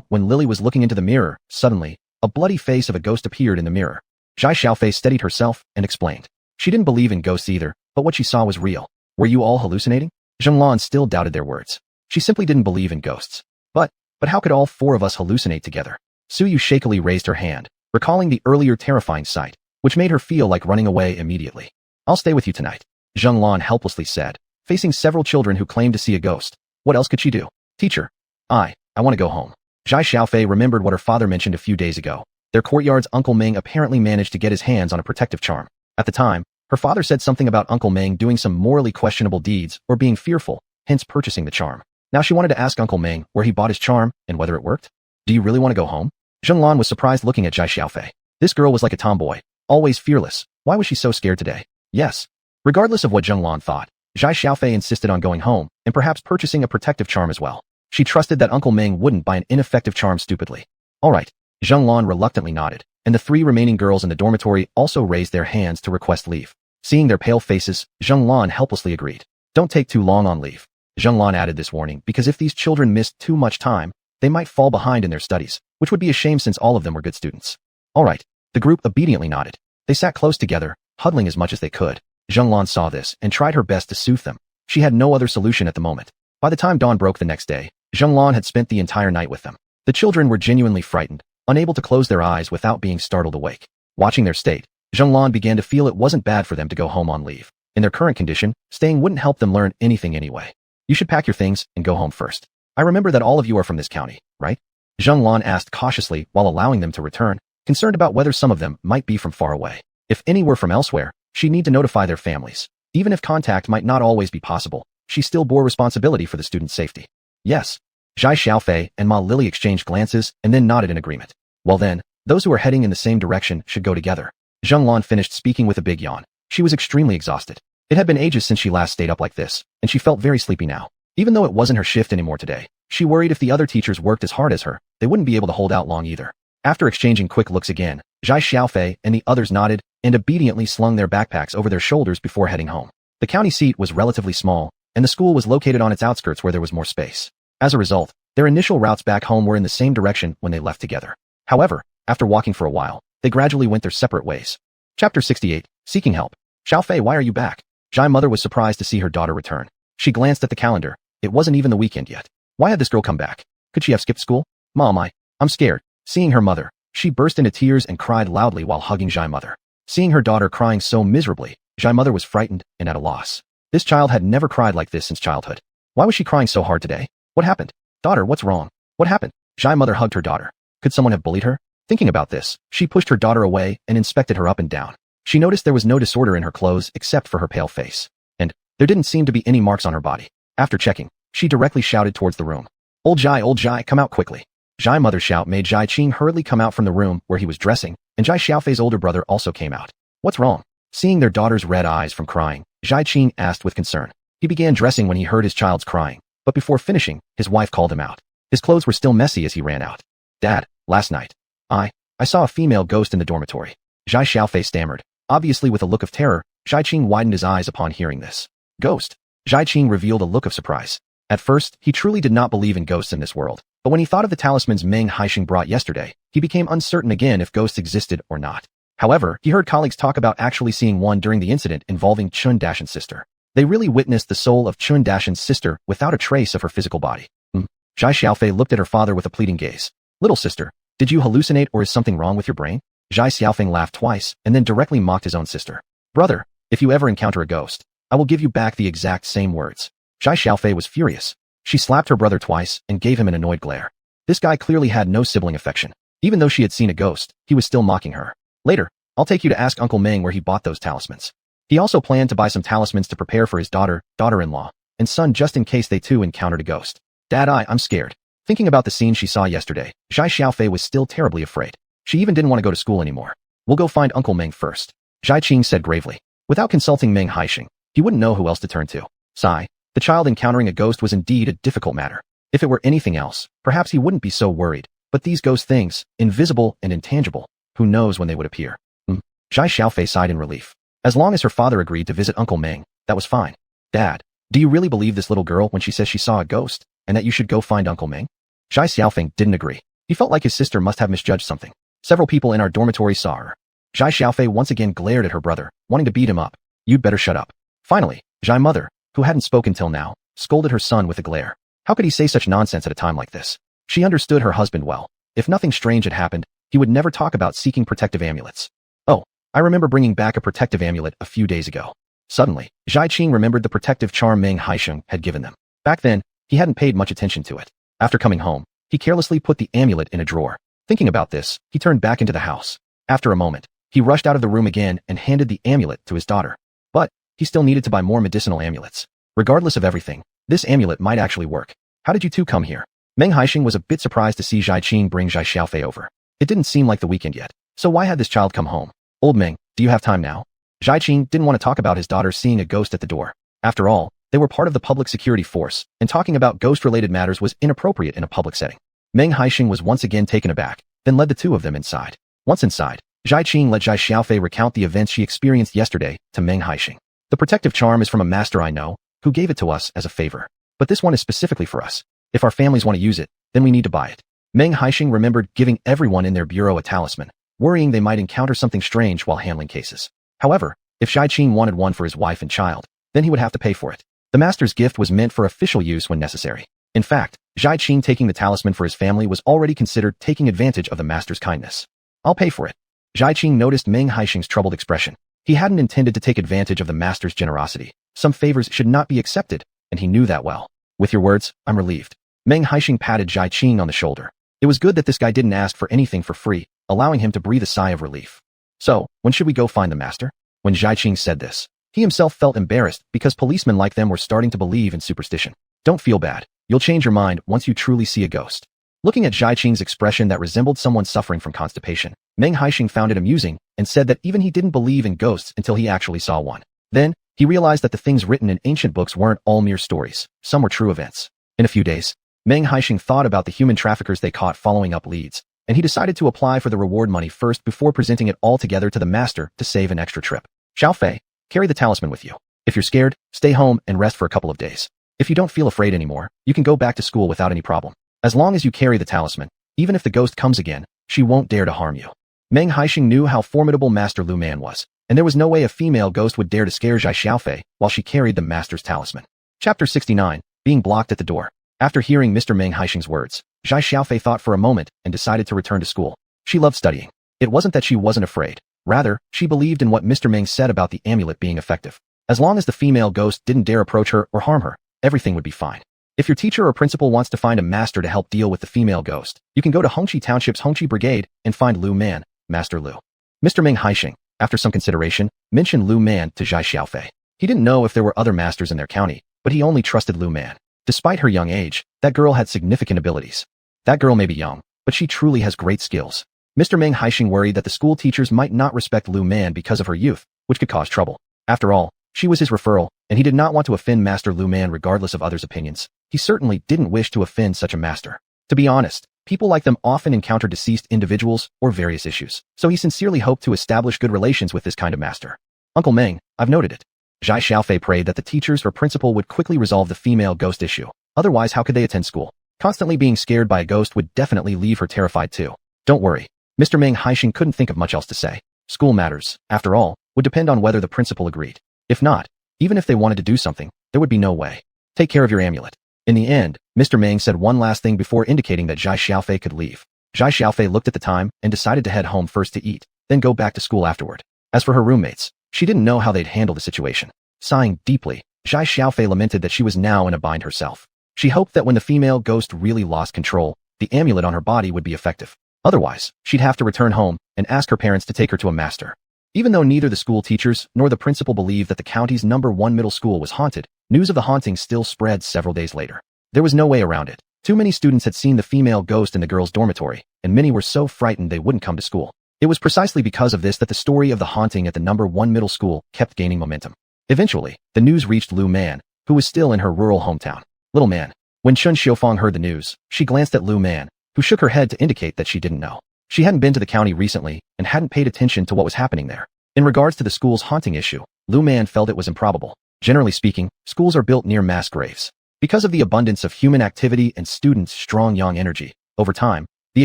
A: when Lily was looking into the mirror, suddenly, a bloody face of a ghost appeared in the mirror. Xia Xiaofei steadied herself and explained. She didn't believe in ghosts either, but what she saw was real. Were you all hallucinating? Zheng Lan still doubted their words. She simply didn't believe in ghosts. But how could all 4 of us hallucinate together? Su Yu shakily raised her hand, recalling the earlier terrifying sight, which made her feel like running away immediately. I'll stay with you tonight, Zheng Lan helplessly said, facing several children who claimed to see a ghost. What else could she do? Teacher. I want to go home. Xia Xiaofei remembered what her father mentioned a few days ago. Their courtyard's Uncle Meng apparently managed to get his hands on a protective charm. At the time, her father said something about Uncle Meng doing some morally questionable deeds or being fearful, hence purchasing the charm. Now she wanted to ask Uncle Meng where he bought his charm and whether it worked. Do you really want to go home? Zheng Lan was surprised looking at Xia Xiaofei. This girl was like a tomboy, always fearless. Why was she so scared today? Yes. Regardless of what Zheng Lan thought, Xia Xiaofei insisted on going home and perhaps purchasing a protective charm as well. She trusted that Uncle Meng wouldn't buy an ineffective charm stupidly. All right. Zheng Lan reluctantly nodded, and the 3 remaining girls in the dormitory also raised their hands to request leave. Seeing their pale faces, Zheng Lan helplessly agreed. Don't take too long on leave. Zheng Lan added this warning because if these children missed too much time, they might fall behind in their studies, which would be a shame since all of them were good students. All right. The group obediently nodded. They sat close together, huddling as much as they could. Zheng Lan saw this and tried her best to soothe them. She had no other solution at the moment. By the time dawn broke the next day, Zheng Lan had spent the entire night with them. The children were genuinely frightened, unable to close their eyes without being startled awake. Watching their state, Zheng Lan began to feel it wasn't bad for them to go home on leave. In their current condition, staying wouldn't help them learn anything anyway. You should pack your things and go home first. I remember that all of you are from this county, right? Zheng Lan asked cautiously while allowing them to return, concerned about whether some of them might be from far away. If any were from elsewhere, she'd need to notify their families. Even if contact might not always be possible, she still bore responsibility for the student's safety. Yes. Zhai Xiaofei and Ma Lily exchanged glances and then nodded in agreement. Well then, those who are heading in the same direction should go together. Zheng Lan finished speaking with a big yawn. She was extremely exhausted. It had been ages since she last stayed up like this, and she felt very sleepy now. Even though it wasn't her shift anymore today, she worried if the other teachers worked as hard as her, they wouldn't be able to hold out long either. After exchanging quick looks again, Zhai Xiaofei and the others nodded and obediently slung their backpacks over their shoulders before heading home. The county seat was relatively small, and the school was located on its outskirts where there was more space. As a result, their initial routes back home were in the same direction when they left together. However, after walking for a while, they gradually went their separate ways. Chapter 68, Seeking Help. Xiaofei, why are you back? Zhai mother was surprised to see her daughter return. She glanced at the calendar. It wasn't even the weekend yet. Why had this girl come back? Could she have skipped school? Mom, I'm scared. Seeing her mother, she burst into tears and cried loudly while hugging Zhai mother. Seeing her daughter crying so miserably, Zhai mother was frightened and at a loss. This child had never cried like this since childhood. Why was she crying so hard today? What happened? Daughter, what's wrong? What happened? Zhai mother hugged her daughter. Could someone have bullied her? Thinking about this, she pushed her daughter away and inspected her up and down. She noticed there was no disorder in her clothes except for her pale face. And there didn't seem to be any marks on her body. After checking, she directly shouted towards the room. Old Jai, come out quickly. Zhai mother's shout made Zhai Qing hurriedly come out from the room where he was dressing, and Zhai Xiaofei's older brother also came out. What's wrong? Seeing their daughter's red eyes from crying, Zhai Qing asked with concern. He began dressing when he heard his child's crying, but before finishing, his wife called him out. His clothes were still messy as he ran out. Dad, last night, I saw a female ghost in the dormitory. Zhai Xiaofei stammered. Obviously with a look of terror, Zhai Qing widened his eyes upon hearing this. Ghost? Zhai Qing revealed a look of surprise. At first, he truly did not believe in ghosts in this world, but when he thought of the talismans Meng Haixing brought yesterday, he became uncertain again if ghosts existed or not. However, he heard colleagues talk about actually seeing one during the incident involving Chun Dashan's sister. They really witnessed the soul of Chun Dashan's sister without a trace of her physical body. Zhai Xiaofei looked at her father with a pleading gaze. Little sister, did you hallucinate or is something wrong with your brain? Zhai Xiaofeng laughed twice and then directly mocked his own sister. Brother, if you ever encounter a ghost, I will give you back the exact same words. Zhai Xiaofei was furious. She slapped her brother twice and gave him an annoyed glare. This guy clearly had no sibling affection. Even though she had seen a ghost, he was still mocking her. Later, I'll take you to ask Uncle Meng where he bought those talismans. He also planned to buy some talismans to prepare for his daughter-in-law, and son just in case they too encountered a ghost. Dad, I'm scared. Thinking about the scene she saw yesterday, Zhai Xiaofei was still terribly afraid. She even didn't want to go to school anymore. We'll go find Uncle Meng first, Zhai Qing said gravely. Without consulting Meng Haixing, he wouldn't know who else to turn to. Sigh. The child encountering a ghost was indeed a difficult matter. If it were anything else, perhaps he wouldn't be so worried. But these ghost things, invisible and intangible, who knows when they would appear? Zhai Xiaofei sighed in relief. As long as her father agreed to visit Uncle Meng, that was fine. Dad, do you really believe this little girl when she says she saw a ghost, and that you should go find Uncle Meng? Zhai Xiaofeng didn't agree. He felt like his sister must have misjudged something. Several people in our dormitory saw her. Zhai Xiaofei once again glared at her brother, wanting to beat him up. You'd better shut up. Finally, Zhai mother, who hadn't spoken till now, scolded her son with a glare. How could he say such nonsense at a time like this? She understood her husband well. If nothing strange had happened, he would never talk about seeking protective amulets. Oh, I remember bringing back a protective amulet a few days ago. Suddenly, Zhai Qing remembered the protective charm Meng Haixing had given them. Back then, he hadn't paid much attention to it. After coming home, he carelessly put the amulet in a drawer. Thinking about this, he turned back into the house. After a moment, he rushed out of the room again and handed the amulet to his daughter. But he still needed to buy more medicinal amulets. Regardless of everything, this amulet might actually work. How did you two come here? Meng Haixing was a bit surprised to see Zhai Qing bring Zhai Xiaofei over. It didn't seem like the weekend yet. So why had this child come home? Old Meng, do you have time now? Zhai Qing didn't want to talk about his daughter seeing a ghost at the door. After all, They were part of the public security force, and talking about ghost-related matters was inappropriate in a public setting. Meng Haixing was once again taken aback, then led the two of them inside. Once inside, Xia Qing let Xia Xiaofei recount the events she experienced yesterday to Meng Haixing. The protective charm is from a master I know, who gave it to us as a favor. But this one is specifically for us. If our families want to use it, then we need to buy it. Meng Haixing remembered giving everyone in their bureau a talisman, worrying they might encounter something strange while handling cases. However, if Xia Qing wanted one for his wife and child, then he would have to pay for it. The master's gift was meant for official use when necessary. In fact, Xia Qing taking the talisman for his family was already considered taking advantage of the master's kindness. I'll pay for it. Xia Qing noticed Meng Haixing's troubled expression. He hadn't intended to take advantage of the master's generosity. Some favors should not be accepted, and he knew that well. With your words, I'm relieved. Meng Haixing patted Xia Qing on the shoulder. It was good that this guy didn't ask for anything for free, allowing him to breathe a sigh of relief. So, when should we go find the master? When Xia Qing said this, he himself felt embarrassed because policemen like them were starting to believe in superstition. Don't feel bad. You'll change your mind once you truly see a ghost. Looking at Xia Qing's expression that resembled someone suffering from constipation, Meng Haixing found it amusing and said that even he didn't believe in ghosts until he actually saw one. Then, he realized that the things written in ancient books weren't all mere stories. Some were true events. In a few days, Meng Haixing thought about the human traffickers they caught following up leads, and he decided to apply for the reward money first before presenting it all together to the master to save an extra trip. Xiaofei, carry the talisman with you. If you're scared, stay home and rest for a couple of days. If you don't feel afraid anymore, you can go back to school without any problem. As long as you carry the talisman, even if the ghost comes again, she won't dare to harm you. Meng Haixing knew how formidable Master Lu Man was, and there was no way a female ghost would dare to scare Xia Xiaofei while she carried the master's talisman. Chapter 69, Being Blocked at the Door. After hearing Mr. Meng Haixing's words, Xia Xiaofei thought for a moment and decided to return to school. She loved studying. It wasn't that she wasn't afraid. Rather, she believed in what Mr. Meng said about the amulet being effective. As long as the female ghost didn't dare approach her or harm her, everything would be fine. If your teacher or principal wants to find a master to help deal with the female ghost, you can go to Hongqi Township's Hongqi Brigade and find Lu Man, Master Lu. Mr. Meng Haixing, after some consideration, mentioned Lu Man to Xia Xiaofei. He didn't know if there were other masters in their county, but he only trusted Lu Man. Despite her young age, that girl had significant abilities. That girl may be young, but she truly has great skills. Mr. Meng Haixing worried that the school teachers might not respect Lu Man because of her youth, which could cause trouble. After all, she was his referral, and he did not want to offend Master Lu Man regardless of others' opinions. He certainly didn't wish to offend such a master. To be honest, people like them often encounter deceased individuals or various issues, so he sincerely hoped to establish good relations with this kind of master. Uncle Meng, I've noted it. Xia Xiaofei prayed that the teachers or principal would quickly resolve the female ghost issue. Otherwise, how could they attend school? Constantly being scared by a ghost would definitely leave her terrified too. Don't worry. Mr. Meng Haixing couldn't think of much else to say. School matters, after all, would depend on whether the principal agreed. If not, even if they wanted to do something, there would be no way. Take care of your amulet. In the end, Mr. Meng said one last thing before indicating that Xia Xiaofei could leave. Xia Xiaofei looked at the time and decided to head home first to eat, then go back to school afterward. As for her roommates, she didn't know how they'd handle the situation. Sighing deeply, Xia Xiaofei lamented that she was now in a bind herself. She hoped that when the female ghost really lost control, the amulet on her body would be effective. Otherwise, she'd have to return home and ask her parents to take her to a master. Even though neither the school teachers nor the principal believed that the county's #1 middle school was haunted, news of the haunting still spread several days later. There was no way around it. Too many students had seen the female ghost in the girls' dormitory, and many were so frightened they wouldn't come to school. It was precisely because of this that the story of the haunting at the #1 middle school kept gaining momentum. Eventually, the news reached Lu Man, who was still in her rural hometown. Little Man. When Chun Xiufang heard the news, she glanced at Lu Man, who shook her head to indicate that she didn't know. She hadn't been to the county recently and hadn't paid attention to what was happening there. In regards to the school's haunting issue, Lu Man felt it was improbable. Generally speaking, schools are built near mass graves. Because of the abundance of human activity and students' strong yang energy, over time, the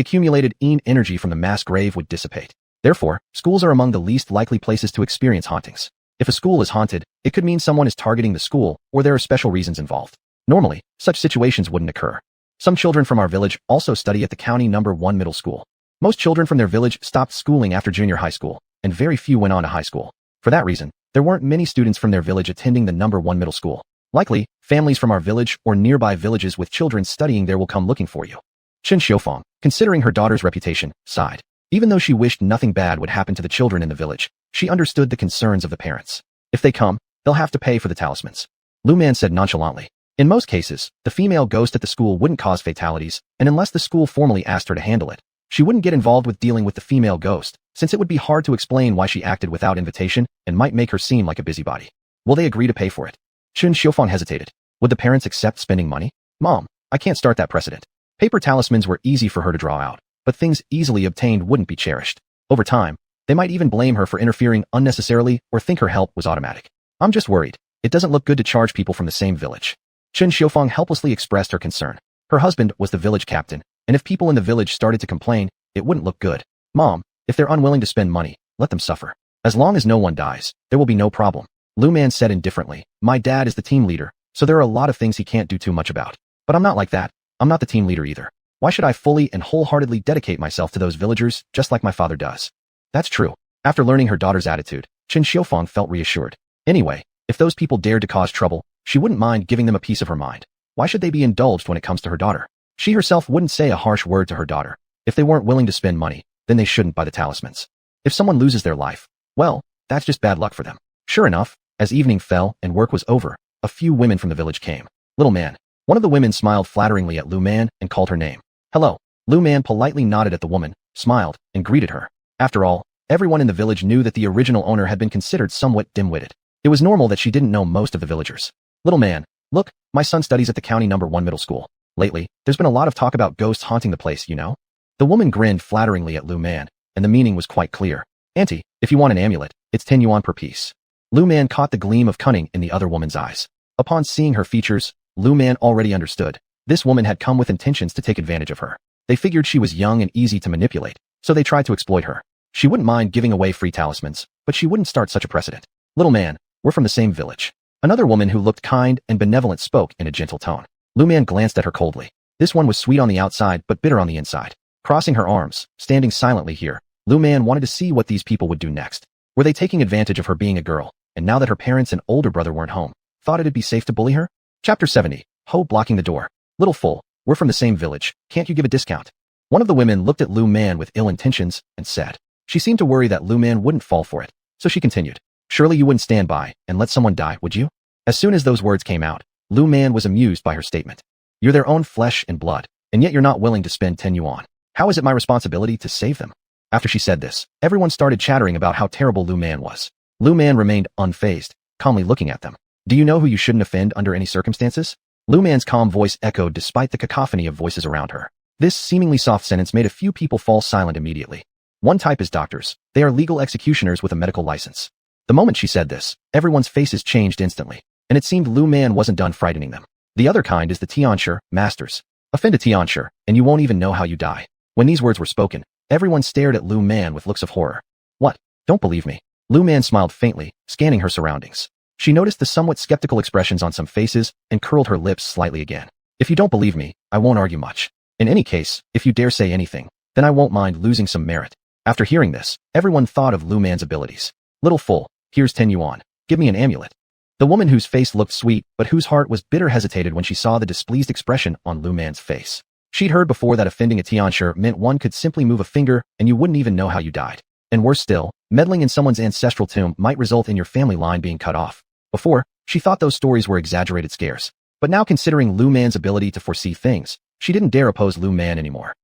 A: accumulated yin energy from the mass grave would dissipate. Therefore, schools are among the least likely places to experience hauntings. If a school is haunted, it could mean someone is targeting the school or there are special reasons involved. Normally, such situations wouldn't occur. Some children from our village also study at the county #1 middle school. Most children from their village stopped schooling after junior high school, and very few went on to high school. For that reason, there weren't many students from their village attending the #1 middle school. Likely, families from our village or nearby villages with children studying there will come looking for you. Chun Xiufang, considering her daughter's reputation, sighed. Even though she wished nothing bad would happen to the children in the village, she understood the concerns of the parents. If they come, they'll have to pay for the talismans. Lu Man said nonchalantly. In most cases, the female ghost at the school wouldn't cause fatalities, and unless the school formally asked her to handle it, she wouldn't get involved with dealing with the female ghost, since it would be hard to explain why she acted without invitation and might make her seem like a busybody. Will they agree to pay for it? Chun Xiufang hesitated. Would the parents accept spending money? Mom, I can't start that precedent. Paper talismans were easy for her to draw out, but things easily obtained wouldn't be cherished. Over time, they might even blame her for interfering unnecessarily or think her help was automatic. I'm just worried. It doesn't look good to charge people from the same village. Chun Xiufang helplessly expressed her concern. Her husband was the village captain, and if people in the village started to complain, it wouldn't look good. Mom, if they're unwilling to spend money, let them suffer. As long as no one dies, there will be no problem. Lu Man said indifferently. My dad is the team leader, so there are a lot of things he can't do too much about. But I'm not like that. I'm not the team leader either. Why should I fully and wholeheartedly dedicate myself to those villagers just like my father does? That's true. After learning her daughter's attitude, Chun Xiufang felt reassured. Anyway, if those people dared to cause trouble, she wouldn't mind giving them a piece of her mind. Why should they be indulged when it comes to her daughter? She herself wouldn't say a harsh word to her daughter. If they weren't willing to spend money, then they shouldn't buy the talismans. If someone loses their life, well, that's just bad luck for them. Sure enough, as evening fell and work was over, a few women from the village came. Little man. One of the women smiled flatteringly at Lu Man and called her name. Hello. Lu Man politely nodded at the woman, smiled, and greeted her. After all, everyone in the village knew that the original owner had been considered somewhat dim-witted. It was normal that she didn't know most of the villagers. Little man, look, my son studies at the county number 1 middle school. Lately, there's been a lot of talk about ghosts haunting the place, you know? The woman grinned flatteringly at Lu Man, and the meaning was quite clear. Auntie, if you want an amulet, it's 10 yuan per piece. Lu Man caught the gleam of cunning in the other woman's eyes. Upon seeing her features, Lu Man already understood. This woman had come with intentions to take advantage of her. They figured she was young and easy to manipulate, so they tried to exploit her. She wouldn't mind giving away free talismans, but she wouldn't start such a precedent. Little man, we're from the same village. Another woman who looked kind and benevolent spoke in a gentle tone. Lu Man glanced at her coldly. This one was sweet on the outside but bitter on the inside. Crossing her arms, standing silently here, Lu Man wanted to see what these people would do next. Were they taking advantage of her being a girl, and now that her parents and older brother weren't home, thought it'd be safe to bully her? Chapter 70. Ho blocking the door. Little fool, we're from the same village. Can't you give a discount? One of the women looked at Lu Man with ill intentions and said. She seemed to worry that Lu Man wouldn't fall for it, so she continued. Surely you wouldn't stand by and let someone die, would you? As soon as those words came out, Lu Man was amused by her statement. You're their own flesh and blood, and yet you're not willing to spend 10 yuan. How is it my responsibility to save them? After she said this, everyone started chattering about how terrible Lu Man was. Lu Man remained unfazed, calmly looking at them. Do you know who you shouldn't offend under any circumstances? Lu Man's calm voice echoed despite the cacophony of voices around her. This seemingly soft sentence made a few people fall silent immediately. One type is doctors. They are legal executioners with a medical license. The moment she said this, everyone's faces changed instantly, and it seemed Lu Man wasn't done frightening them. The other kind is the tianshi, masters. Offend a tianshi, and you won't even know how you die. When these words were spoken, everyone stared at Lu Man with looks of horror. What? Don't believe me. Lu Man smiled faintly, scanning her surroundings. She noticed the somewhat skeptical expressions on some faces and curled her lips slightly again. If you don't believe me, I won't argue much. In any case, if you dare say anything, then I won't mind losing some merit. After hearing this, everyone thought of Lu Man's abilities. Little fool, here's 10 yuan. Give me an amulet. The woman whose face looked sweet but whose heart was bitter hesitated when she saw the displeased expression on Lu Man's face. She'd heard before that offending a tianshi meant one could simply move a finger and you wouldn't even know how you died. And worse still, meddling in someone's ancestral tomb might result in your family line being cut off. Before, she thought those stories were exaggerated scares. But now considering Lu Man's ability to foresee things, she didn't dare oppose Lu Man anymore.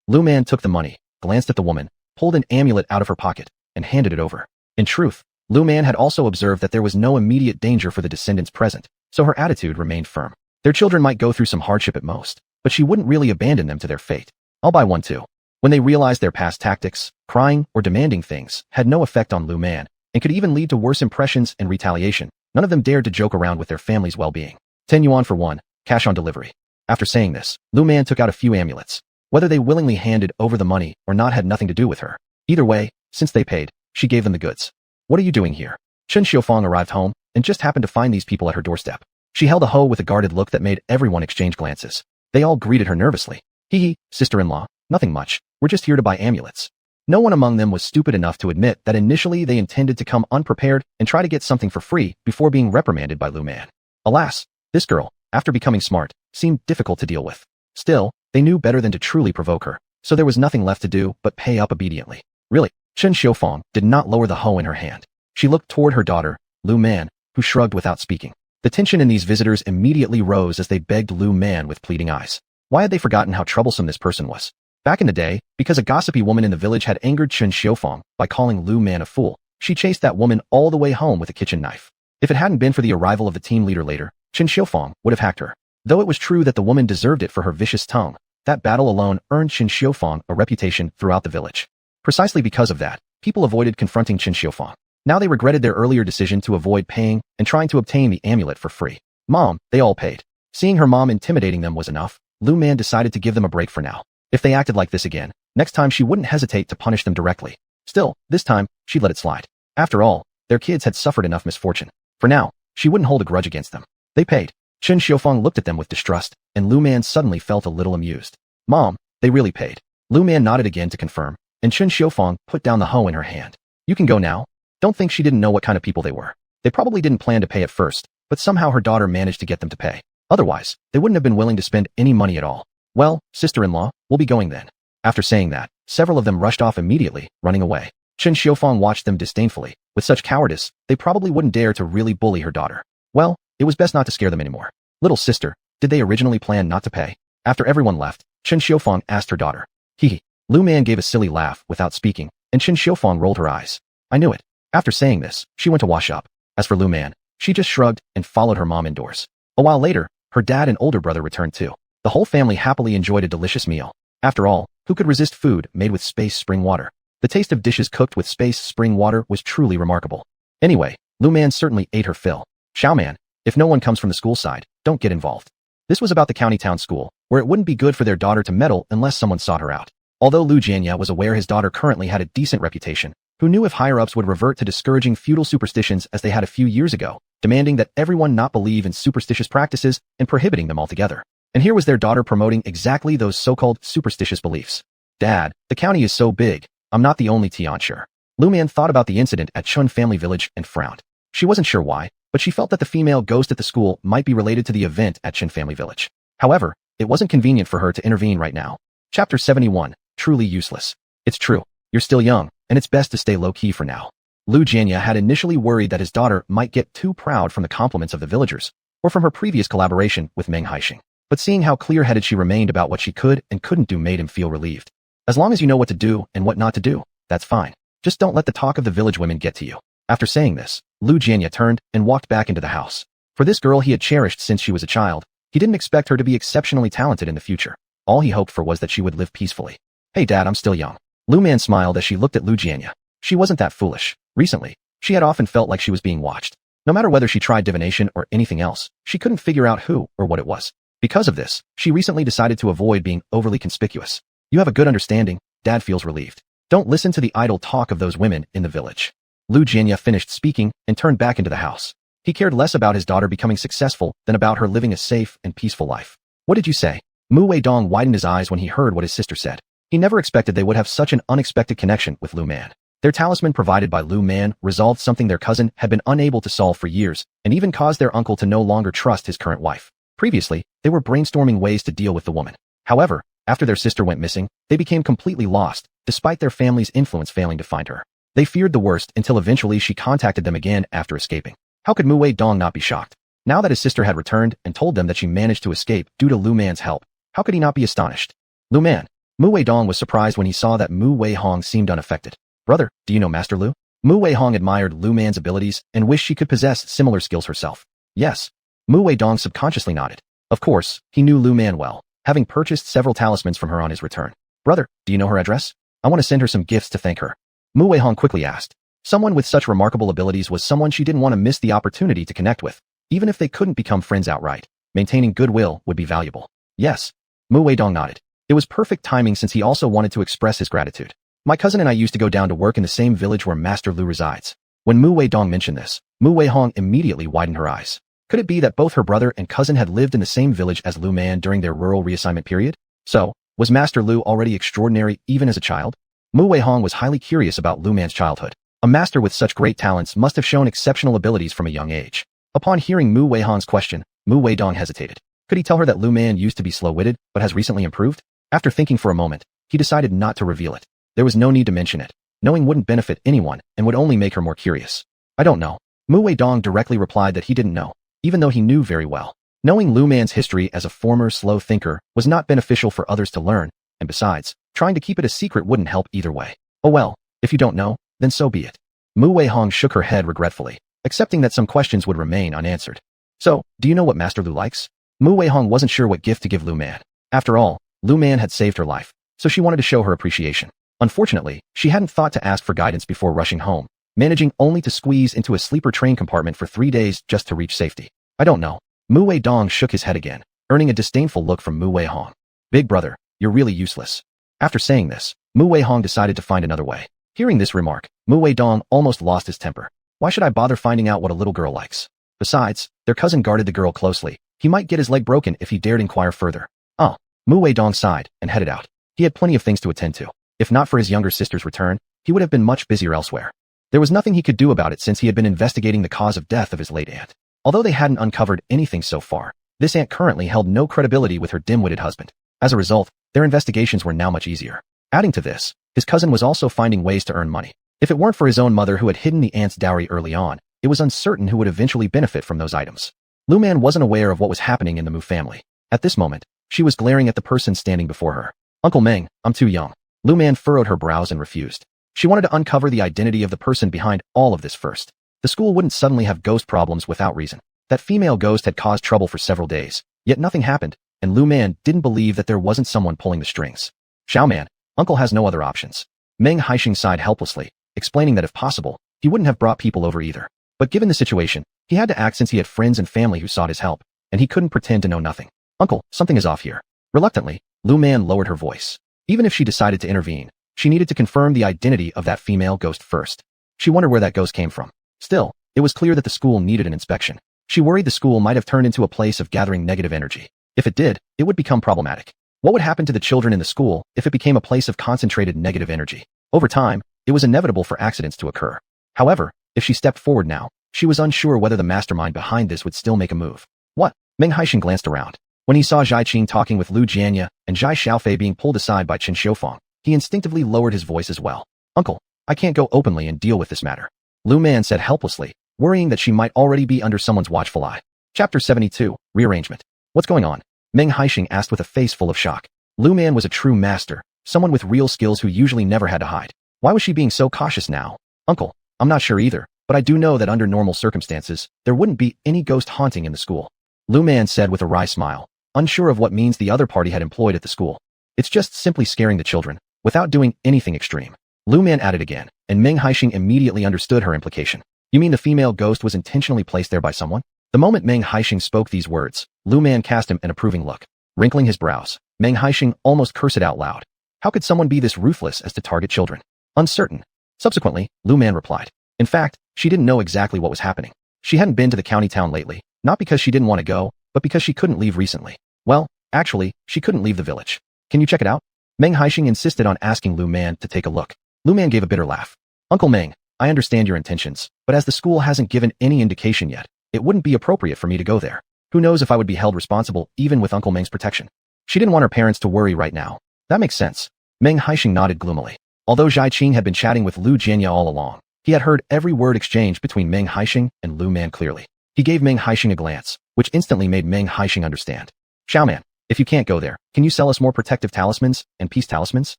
A: Lu Man took the money, glanced at the woman, pulled an amulet out of her pocket, and handed it over. In truth, Lu Man had also observed that there was no immediate danger for the descendants present, so her attitude remained firm. Their children might go through some hardship at most, but she wouldn't really abandon them to their fate. I'll buy one too. When they realized their past tactics, crying or demanding things, had no effect on Lu Man, and could even lead to worse impressions and retaliation, none of them dared to joke around with their family's well-being. 10 yuan for one, cash on delivery. After saying this, Lu Man took out a few amulets. Whether they willingly handed over the money or not had nothing to do with her. Either way, since they paid, she gave them the goods. What are you doing here? Chun Xiufang arrived home and just happened to find these people at her doorstep. She held a hoe with a guarded look that made everyone exchange glances. They all greeted her nervously. Hee, sister-in-law, nothing much. We're just here to buy amulets. No one among them was stupid enough to admit that initially they intended to come unprepared and try to get something for free before being reprimanded by Lu Man. Alas, this girl, after becoming smart, seemed difficult to deal with. Still, they knew better than to truly provoke her, so there was nothing left to do but pay up obediently. Really, Chun Xiufang did not lower the hoe in her hand. She looked toward her daughter, Lu Man, who shrugged without speaking. The tension in these visitors immediately rose as they begged Lu Man with pleading eyes. Why had they forgotten how troublesome this person was? Back in the day, because a gossipy woman in the village had angered Chun Xiufang by calling Lu Man a fool, she chased that woman all the way home with a kitchen knife. If it hadn't been for the arrival of the team leader later, Qin Xiufeng would have hacked her. Though it was true that the woman deserved it for her vicious tongue, that battle alone earned Qin Xiufeng a reputation throughout the village. Precisely because of that, people avoided confronting Qin Xiufeng. Now they regretted their earlier decision to avoid paying and trying to obtain the amulet for free. Mom, they all paid. Seeing her mom intimidating them was enough, Lu Man decided to give them a break for now. If they acted like this again, next time she wouldn't hesitate to punish them directly. Still, this time, she'd let it slide. After all, their kids had suffered enough misfortune. For now, she wouldn't hold a grudge against them. They paid. Qin Xiufeng looked at them with distrust, and Lu Man suddenly felt a little amused. Mom, they really paid. Lu Man nodded again to confirm, and Qin Xiufeng put down the hoe in her hand. You can go now. Don't think she didn't know what kind of people they were. They probably didn't plan to pay at first, but somehow her daughter managed to get them to pay. Otherwise, they wouldn't have been willing to spend any money at all. Well, sister-in-law, we'll be going then. After saying that, several of them rushed off immediately, running away. Qin Xiufeng watched them disdainfully. With such cowardice, they probably wouldn't dare to really bully her daughter. Well, it was best not to scare them anymore. Little sister, did they originally plan not to pay? After everyone left, Qin Xiufeng asked her daughter. Hee. Lu Man gave a silly laugh without speaking, and Qin Xiufeng rolled her eyes. I knew it. After saying this, she went to wash up. As for Lu Man, she just shrugged and followed her mom indoors. A while later, her dad and older brother returned too. The whole family happily enjoyed a delicious meal. After all, who could resist food made with space spring water? The taste of dishes cooked with space spring water was truly remarkable. Anyway, Lu Man certainly ate her fill. Xiaoman, if no one comes from the school side, don't get involved. This was about the county town school, where it wouldn't be good for their daughter to meddle unless someone sought her out. Although Lu Jianya was aware his daughter currently had a decent reputation, who knew if higher-ups would revert to discouraging feudal superstitions as they had a few years ago, demanding that everyone not believe in superstitious practices and prohibiting them altogether. And here was their daughter promoting exactly those so-called superstitious beliefs. Dad, the county is so big, I'm not the only Tianxia. Lu Man thought about the incident at Chun family village and frowned. She wasn't sure why, but she felt that the female ghost at the school might be related to the event at Chun family village. However, it wasn't convenient for her to intervene right now. Chapter 71, Truly Useless. It's true, you're still young, and it's best to stay low-key for now. Lu Jianya had initially worried that his daughter might get too proud from the compliments of the villagers, or from her previous collaboration with Meng Haixing. But seeing how clear-headed she remained about what she could and couldn't do made him feel relieved. As long as you know what to do and what not to do, that's fine. Just don't let the talk of the village women get to you. After saying this, Lu Jianya turned and walked back into the house. For this girl he had cherished since she was a child, he didn't expect her to be exceptionally talented in the future. All he hoped for was that she would live peacefully. Hey dad, I'm still young. Lu Man smiled as she looked at Lu Jianya. She wasn't that foolish. Recently, she had often felt like she was being watched. No matter whether she tried divination or anything else, she couldn't figure out who or what it was. Because of this, she recently decided to avoid being overly conspicuous. You have a good understanding, Dad feels relieved. Don't listen to the idle talk of those women in the village. Lu Jianya finished speaking and turned back into the house. He cared less about his daughter becoming successful than about her living a safe and peaceful life. What did you say? Mu Weidong widened his eyes when he heard what his sister said. He never expected they would have such an unexpected connection with Lu Man. Their talisman provided by Lu Man resolved something their cousin had been unable to solve for years, and even caused their uncle to no longer trust his current wife. Previously, they were brainstorming ways to deal with the woman. However, after their sister went missing, they became completely lost, despite their family's influence failing to find her. They feared the worst until eventually she contacted them again after escaping. How could Mu Weidong not be shocked? Now that his sister had returned and told them that she managed to escape due to Lu Man's help, how could he not be astonished? Lu Man. Mu Weidong was surprised when he saw that Mu Weihong seemed unaffected. Brother, do you know Master Lu? Mu Weihong admired Lu Man's abilities and wished she could possess similar skills herself. Yes. Mu Weidong subconsciously nodded. Of course, he knew Lu Man well, having purchased several talismans from her on his return. Brother, do you know her address? I want to send her some gifts to thank her. Mu Weihong quickly asked. Someone with such remarkable abilities was someone she didn't want to miss the opportunity to connect with. Even if they couldn't become friends outright, maintaining goodwill would be valuable. Yes. Mu Weidong nodded. It was perfect timing since he also wanted to express his gratitude. My cousin and I used to go down to work in the same village where Master Lu resides. When Mu Weidong mentioned this, Mu Weihong immediately widened her eyes. Could it be that both her brother and cousin had lived in the same village as Lu Man during their rural reassignment period? So, was Master Lu already extraordinary even as a child? Mu Weihong was highly curious about Lu Man's childhood. A master with such great talents must have shown exceptional abilities from a young age. Upon hearing Mu Weihong's question, Mu Weidong hesitated. Could he tell her that Lu Man used to be slow-witted but has recently improved? After thinking for a moment, he decided not to reveal it. There was no need to mention it. Knowing wouldn't benefit anyone and would only make her more curious. I don't know. Mu Weidong directly replied that he didn't know, even though he knew very well. Knowing Lu Man's history as a former slow thinker was not beneficial for others to learn, and besides, trying to keep it a secret wouldn't help either way. Oh well, if you don't know, then so be it. Mu Weihong shook her head regretfully. accepting that some questions would remain unanswered. So, do you know what Master Lu likes? Mu Weihong wasn't sure what gift to give Lu Man. After all, Lu Man had saved her life, so she wanted to show her appreciation. Unfortunately, she hadn't thought to ask for guidance before rushing home, managing only to squeeze into a sleeper train compartment for 3 days just to reach safety. I don't know. Mu Weidong shook his head again, earning a disdainful look from Mu Weihong. Big brother, you're really useless. After saying this, Mu Weihong decided to find another way. Hearing this remark, Mu Weidong almost lost his temper. Why should I bother finding out what a little girl likes? Besides, their cousin guarded the girl closely. He might get his leg broken if he dared inquire further. Oh, Mu Weidong sighed and headed out. He had plenty of things to attend to. If not for his younger sister's return, he would have been much busier elsewhere. There was nothing he could do about it since he had been investigating the cause of death of his late aunt. Although they hadn't uncovered anything so far, this aunt currently held no credibility with her dim-witted husband. As a result, their investigations were now much easier. Adding to this, his cousin was also finding ways to earn money. If it weren't for his own mother who had hidden the aunt's dowry early on, it was uncertain who would eventually benefit from those items. Lu Man wasn't aware of what was happening in the Mu family. At this moment, she was glaring at the person standing before her. Uncle Meng, I'm too young. Lu Man furrowed her brows and refused. She wanted to uncover the identity of the person behind all of this first. The school wouldn't suddenly have ghost problems without reason. That female ghost had caused trouble for several days, yet nothing happened, and Lu Man didn't believe that there wasn't someone pulling the strings. Xiao Man, Uncle has no other options. Meng Haixing sighed helplessly, explaining that if possible, he wouldn't have brought people over either. But given the situation, he had to act since he had friends and family who sought his help, and he couldn't pretend to know nothing. Uncle, something is off here. Reluctantly, Lu Man lowered her voice. Even if she decided to intervene, she needed to confirm the identity of that female ghost first. She wondered where that ghost came from. Still, it was clear that the school needed an inspection. She worried the school might have turned into a place of gathering negative energy. If it did, it would become problematic. What would happen to the children in the school if it became a place of concentrated negative energy? Over time, it was inevitable for accidents to occur. However, if she stepped forward now, she was unsure whether the mastermind behind this would still make a move. What? Meng Haixing glanced around. When he saw Zhai Qing talking with Lu Jianya and Zhai Xiaofei being pulled aside by Chen Xiufeng, he instinctively lowered his voice as well. Uncle, I can't go openly and deal with this matter. Lu Man said helplessly, worrying that she might already be under someone's watchful eye. Chapter 72, Rearrangement. What's going on? Meng Haixing asked with a face full of shock. Lu Man was a true master, someone with real skills who usually never had to hide. Why was she being so cautious now? Uncle, I'm not sure either, but I do know that under normal circumstances, there wouldn't be any ghost haunting in the school. Lu Man said with a wry smile, unsure of what means the other party had employed at the school. It's just simply scaring the children, without doing anything extreme. Lu Man added again, and Meng Haixing immediately understood her implication. You mean the female ghost was intentionally placed there by someone? The moment Meng Haixing spoke these words, Lu Man cast him an approving look. Wrinkling his brows, Meng Haixing almost cursed it out loud. How could someone be this ruthless as to target children? Uncertain. Subsequently, Lu Man replied. In fact, she didn't know exactly what was happening. She hadn't been to the county town lately, not because she didn't want to go, but because she couldn't leave recently. Well, actually, she couldn't leave the village. Can you check it out? Meng Haixing insisted on asking Lu Man to take a look. Lu Man gave a bitter laugh. Uncle Meng, I understand your intentions, but as the school hasn't given any indication yet, it wouldn't be appropriate for me to go there. Who knows if I would be held responsible even with Uncle Meng's protection. She didn't want her parents to worry right now. That makes sense. Meng Haixing nodded gloomily. Although Zhai Qing had been chatting with Lu Jianya all along, he had heard every word exchanged between Meng Haixing and Lu Man clearly. He gave Meng Haixing a glance, which instantly made Meng Haixing understand. Xiao Man, if you can't go there, can you sell us more protective talismans and peace talismans?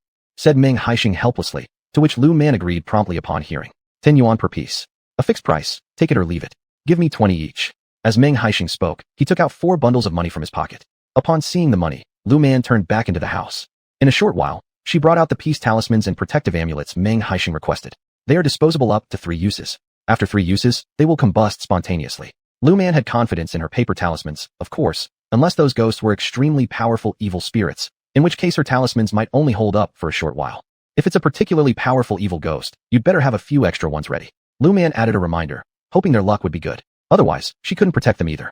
A: Said Meng Haixing helplessly, to which Lu Man agreed promptly upon hearing. 10 yuan per piece. A fixed price, take it or leave it. Give me 20 each. As Meng Haixing spoke, he took out 4 bundles of money from his pocket. Upon seeing the money, Lu Man turned back into the house. In a short while, she brought out the peace talismans and protective amulets Meng Haixing requested. They are disposable up to 3 uses. After 3 uses, they will combust spontaneously. Lu Man had confidence in her paper talismans, of course, unless those ghosts were extremely powerful evil spirits, in which case her talismans might only hold up for a short while. If it's a particularly powerful evil ghost, you'd better have a few extra ones ready. Lu Man added a reminder, hoping their luck would be good. Otherwise, she couldn't protect them either.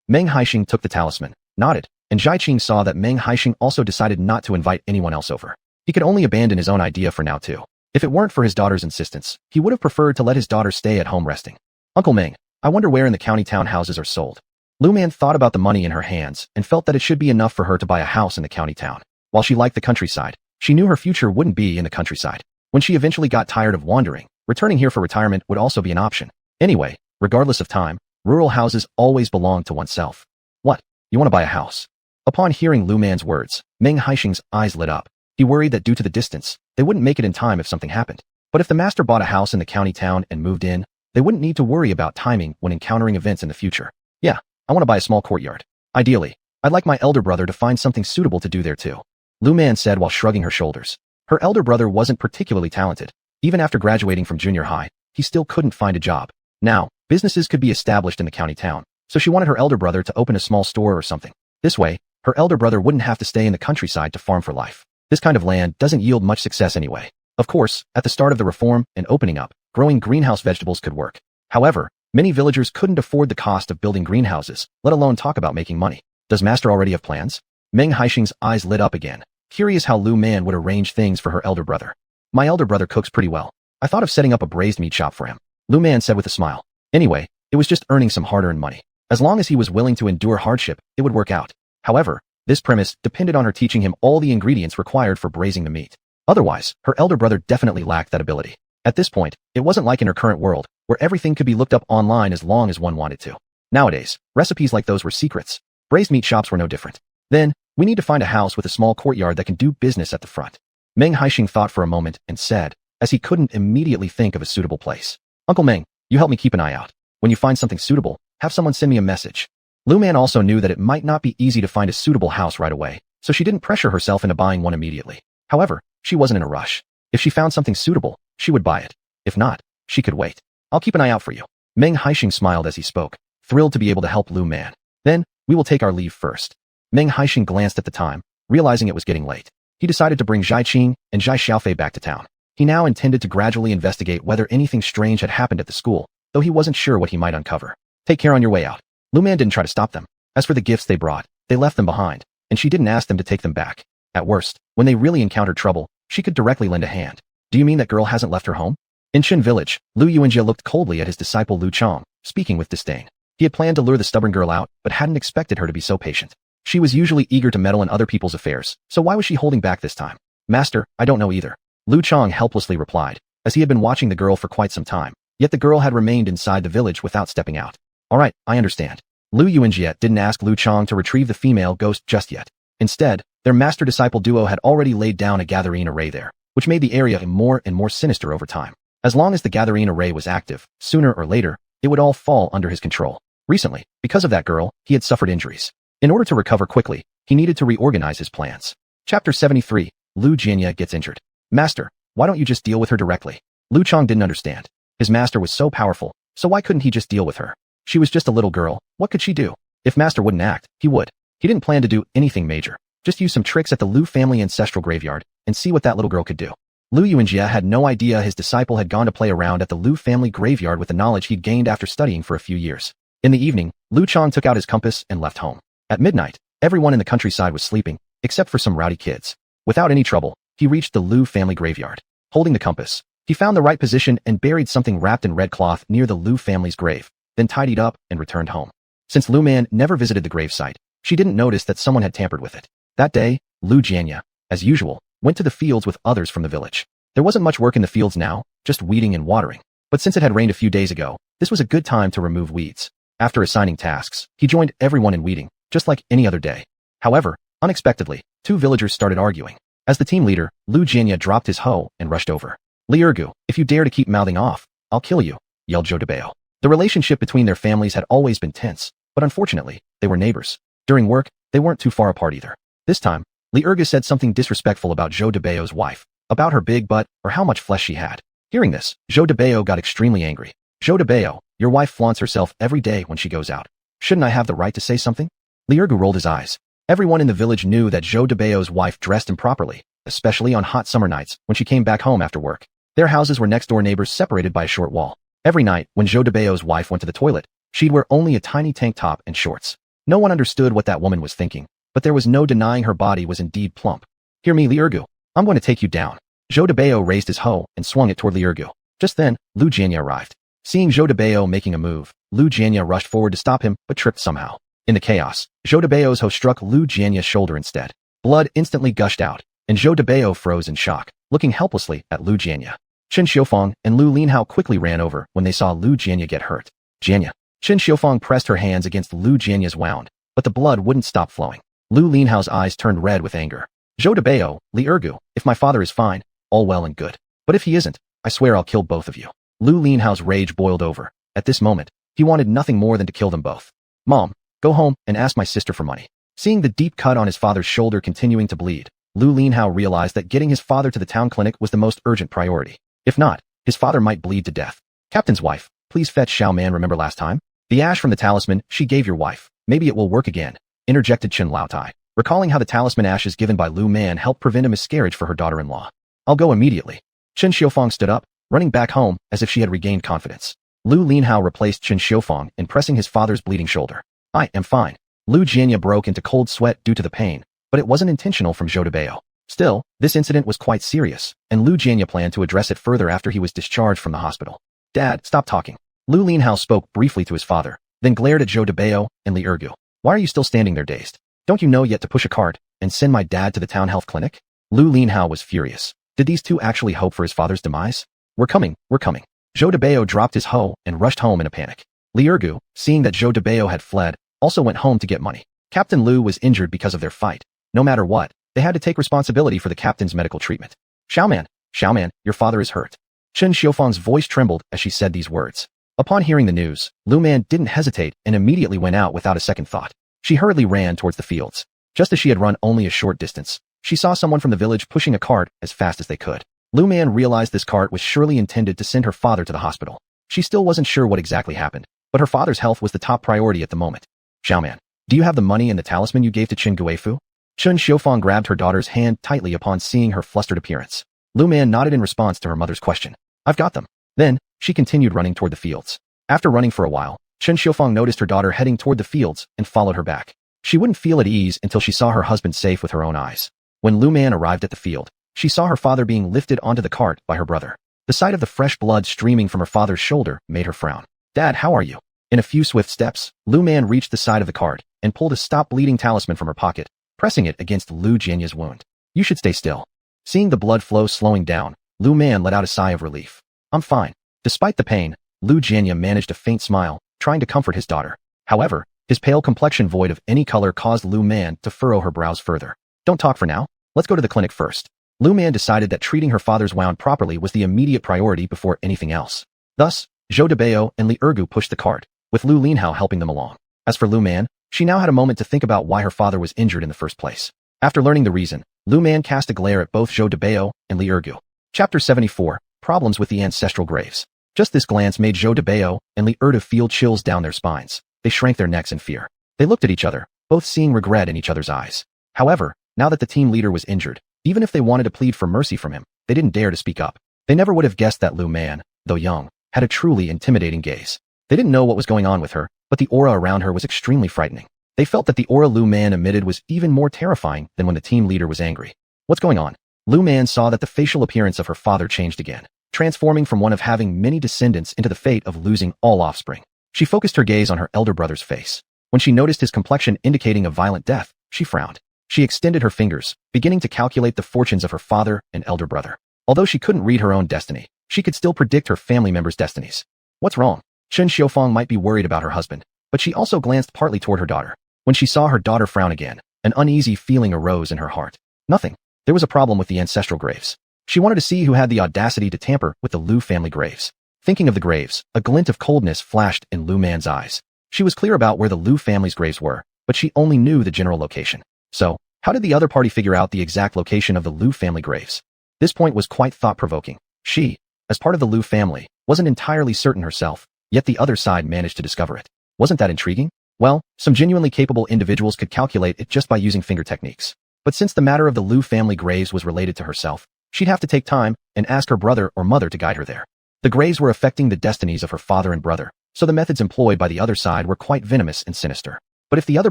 A: Meng Haixing took the talisman, nodded, and Zhai Qing saw that Meng Haixing also decided not to invite anyone else over. He could only abandon his own idea for now too. If it weren't for his daughter's insistence, he would have preferred to let his daughter stay at home resting. Uncle Meng, I wonder where in the county town houses are sold. Lu Man thought about the money in her hands and felt that it should be enough for her to buy a house in the county town. While she liked the countryside, she knew her future wouldn't be in the countryside. When she eventually got tired of wandering, returning here for retirement would also be an option. Anyway, regardless of time, rural houses always belong to oneself. What? You want to buy a house? Upon hearing Lu Man's words, Meng Haixing's eyes lit up. He worried that due to the distance, they wouldn't make it in time if something happened. But if the master bought a house in the county town and moved in, They wouldn't need to worry about timing when encountering events in the future. Yeah, I want to buy a small courtyard. Ideally, I'd like my elder brother to find something suitable to do there too. Lu Man said while shrugging her shoulders. Her elder brother wasn't particularly talented. Even after graduating from junior high, he still couldn't find a job. Now, businesses could be established in the county town, so she wanted her elder brother to open a small store or something. This way, her elder brother wouldn't have to stay in the countryside to farm for life. This kind of land doesn't yield much success anyway. Of course, at the start of the reform and opening up, growing greenhouse vegetables could work. However, many villagers couldn't afford the cost of building greenhouses, let alone talk about making money. Does Master already have plans? Meng Haixing's eyes lit up again, curious how Lu Man would arrange things for her elder brother. My elder brother cooks pretty well. I thought of setting up a braised meat shop for him, Lu Man said with a smile. Anyway, it was just earning some hard-earned money. As long as he was willing to endure hardship, it would work out. However, this premise depended on her teaching him all the ingredients required for braising the meat. Otherwise, her elder brother definitely lacked that ability. At this point, it wasn't like in her current world, where everything could be looked up online as long as one wanted to. Nowadays, recipes like those were secrets. Braised meat shops were no different. Then, we need to find a house with a small courtyard that can do business at the front. Meng Haixing thought for a moment and said, as he couldn't immediately think of a suitable place. Uncle Meng, you help me keep an eye out. When you find something suitable, have someone send me a message. Lu Man also knew that it might not be easy to find a suitable house right away, so she didn't pressure herself into buying one immediately. However, she wasn't in a rush. If she found something suitable, she would buy it. If not, she could wait. I'll keep an eye out for you. Meng Haixing smiled as he spoke, thrilled to be able to help Lu Man. Then, we will take our leave first. Meng Haixing glanced at the time, realizing it was getting late. He decided to bring Zhai Qing and Zhai Xiaofei back to town. He now intended to gradually investigate whether anything strange had happened at the school, though he wasn't sure what he might uncover. Take care on your way out. Lu Man didn't try to stop them. As for the gifts they brought, they left them behind, and she didn't ask them to take them back. At worst, when they really encountered trouble, she could directly lend a hand. Do you mean that girl hasn't left her home? In Shin village, Lu Yuanjia looked coldly at his disciple Lu Chong, speaking with disdain. He had planned to lure the stubborn girl out, but hadn't expected her to be so patient. She was usually eager to meddle in other people's affairs, so why was she holding back this time? Master, I don't know either. Lu Chong helplessly replied, as he had been watching the girl for quite some time, yet the girl had remained inside the village without stepping out. Alright, I understand. Lu Yuanjia didn't ask Lu Chong to retrieve the female ghost just yet. Instead, their master-disciple duo had already laid down a gathering array there, which made the area more and more sinister over time. As long as the gathering array was active, sooner or later, it would all fall under his control. Recently, because of that girl, he had suffered injuries. In order to recover quickly, he needed to reorganize his plans. Chapter 73, Lu Jianya gets injured. Master, why don't you just deal with her directly? Lu Chong didn't understand. His master was so powerful, so why couldn't he just deal with her? She was just a little girl, what could she do? If master wouldn't act, he would. He didn't plan to do anything major. Just use some tricks at the Lu family ancestral graveyard, and see what that little girl could do. Lu Yuanjia had no idea his disciple had gone to play around at the Lu family graveyard with the knowledge he'd gained after studying for a few years. In the evening, Lu Chong took out his compass and left home. At midnight, everyone in the countryside was sleeping, except for some rowdy kids. Without any trouble, he reached the Lu family graveyard. Holding the compass, he found the right position and buried something wrapped in red cloth near the Lu family's grave, then tidied up and returned home. Since Lu Man never visited the gravesite, she didn't notice that someone had tampered with it. That day, Lu Jianya, as usual, went to the fields with others from the village. There wasn't much work in the fields now, just weeding and watering. But since it had rained a few days ago, this was a good time to remove weeds. After assigning tasks, he joined everyone in weeding, just like any other day. However, unexpectedly, two villagers started arguing. As the team leader, Lu Jianya dropped his hoe and rushed over. Li Ergu, if you dare to keep mouthing off, I'll kill you, yelled Zhou Debao. The relationship between their families had always been tense, but unfortunately, they were neighbors. During work, they weren't too far apart either. This time, Li Ergu said something disrespectful about Zhou Debao's wife, about her big butt or how much flesh she had. Hearing this, Zhou Debao got extremely angry. Zhou Debao, your wife flaunts herself every day when she goes out. Shouldn't I have the right to say something? Li Ergu rolled his eyes. Everyone in the village knew that Zhou Debao's wife dressed improperly, especially on hot summer nights when she came back home after work. Their houses were next-door neighbors separated by a short wall. Every night, when Zhou Debao's wife went to the toilet, she'd wear only a tiny tank top and shorts. No one understood what that woman was thinking, but there was no denying her body was indeed plump. Hear me, Li Ergu. I'm going to take you down. Zhou Debao raised his hoe and swung it toward Li Ergu. Just then, Lu Jianya arrived. Seeing Zhou Debao making a move, Lu Jianya rushed forward to stop him, but tripped somehow. In the chaos, Zhou Debao's hoe struck Lu Jianya's shoulder instead. Blood instantly gushed out, and Zhou Debao froze in shock, looking helplessly at Lu Jianya. Chen Xiufeng and Lu Linhao quickly ran over when they saw Lu Jianya get hurt. Jianya. Chen Xiufeng pressed her hands against Lu Jianya's wound, but the blood wouldn't stop flowing. Lu Linhao's eyes turned red with anger. Zhou Debao, Li Ergu, if my father is fine, all well and good. But if he isn't, I swear I'll kill both of you. Lu Linhao's rage boiled over. At this moment, he wanted nothing more than to kill them both. Mom, go home and ask my sister for money. Seeing the deep cut on his father's shoulder continuing to bleed, Lu Linhao realized that getting his father to the town clinic was the most urgent priority. If not, his father might bleed to death. Captain's wife, please fetch Xiao Man. Remember last time? The ash from the talisman she gave your wife. Maybe it will work again, interjected Chen Laotai, recalling how the talisman ashes given by Lu Man helped prevent a miscarriage for her daughter-in-law. I'll go immediately. Chen Xiufang stood up, running back home as if she had regained confidence. Lu Linhao replaced Chen Xiufang in pressing his father's bleeding shoulder. I am fine. Lu Jianya broke into cold sweat due to the pain, but it wasn't intentional from Zhou Debao. Still, this incident was quite serious, and Lu Jianya planned to address it further after he was discharged from the hospital. Dad, stop talking. Lu Linhao spoke briefly to his father, then glared at Zhou Debao and Li Ergu. Why are you still standing there dazed? Don't you know yet to push a cart and send my dad to the town health clinic? Lu Linhao was furious. Did these two actually hope for his father's demise? We're coming. Zhou Debao dropped his hoe and rushed home in a panic. Li Ergu, seeing that Zhou Debao had fled, also went home to get money. Captain Lu was injured because of their fight. No matter what, they had to take responsibility for the captain's medical treatment. Xiao Man, your father is hurt. Chen Xiufang's voice trembled as she said these words. Upon hearing the news, Lu Man didn't hesitate and immediately went out without a second thought. She hurriedly ran towards the fields. Just as she had run only a short distance, she saw someone from the village pushing a cart as fast as they could. Lu Man realized this cart was surely intended to send her father to the hospital. She still wasn't sure what exactly happened, but her father's health was the top priority at the moment. Xiao Man, do you have the money and the talisman you gave to Qin Guifu? Chen Xiufang grabbed her daughter's hand tightly upon seeing her flustered appearance. Lu Man nodded in response to her mother's question. I've got them. Then, she continued running toward the fields. After running for a while, Chen Xiufang noticed her daughter heading toward the fields and followed her back. She wouldn't feel at ease until she saw her husband safe with her own eyes. When Lu Man arrived at the field, she saw her father being lifted onto the cart by her brother. The sight of the fresh blood streaming from her father's shoulder made her frown. Dad, how are you? In a few swift steps, Lu Man reached the side of the cart and pulled a stop bleeding talisman from her pocket, pressing it against Lu Jianya's wound. You should stay still. Seeing the blood flow slowing down, Lu Man let out a sigh of relief. I'm fine. Despite the pain, Lu Jianya managed a faint smile, trying to comfort his daughter. However, his pale complexion void of any color caused Lu Man to furrow her brows further. Don't talk for now. Let's go to the clinic first. Lu Man decided that treating her father's wound properly was the immediate priority before anything else. Thus, Zhou Debao and Li Ergu pushed the cart, with Lu Linhao helping them along. As for Lu Man, she now had a moment to think about why her father was injured in the first place. After learning the reason, Lu Man cast a glare at both Zhou Debao and Li Ergu. Chapter 74, Problems with the Ancestral Graves. Just this glance made Zhou Debao and Li Ergu feel chills down their spines. They shrank their necks in fear. They looked at each other, both seeing regret in each other's eyes. However, now that the team leader was injured, even if they wanted to plead for mercy from him, they didn't dare to speak up. They never would have guessed that Lu Man, though young, had a truly intimidating gaze. They didn't know what was going on with her, but the aura around her was extremely frightening. They felt that the aura Lu Man emitted was even more terrifying than when the team leader was angry. What's going on? Lu Man saw that the facial appearance of her father changed again, transforming from one of having many descendants into the fate of losing all offspring. She focused her gaze on her elder brother's face. When she noticed his complexion indicating a violent death, she frowned. She extended her fingers, beginning to calculate the fortunes of her father and elder brother. Although she couldn't read her own destiny, she could still predict her family members' destinies. What's wrong? Chen Xiufang might be worried about her husband, but she also glanced partly toward her daughter. When she saw her daughter frown again, an uneasy feeling arose in her heart. Nothing. There was a problem with the ancestral graves. She wanted to see who had the audacity to tamper with the Lu family graves. Thinking of the graves, a glint of coldness flashed in Lu Man's eyes. She was clear about where the Lu family's graves were, but she only knew the general location. So, how did the other party figure out the exact location of the Lu family graves? This point was quite thought-provoking. She, as part of the Lu family, wasn't entirely certain herself, yet the other side managed to discover it. Wasn't that intriguing? Well, some genuinely capable individuals could calculate it just by using finger techniques. But since the matter of the Lu family graves was related to herself, she'd have to take time and ask her brother or mother to guide her there. The graves were affecting the destinies of her father and brother, so the methods employed by the other side were quite venomous and sinister. But if the other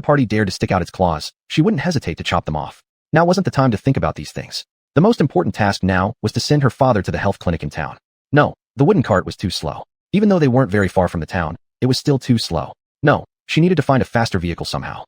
A: party dared to stick out its claws, she wouldn't hesitate to chop them off. Now wasn't the time to think about these things. The most important task now was to send her father to the health clinic in town. No, the wooden cart was too slow. Even though they weren't very far from the town, it was still too slow. No, she needed to find a faster vehicle somehow.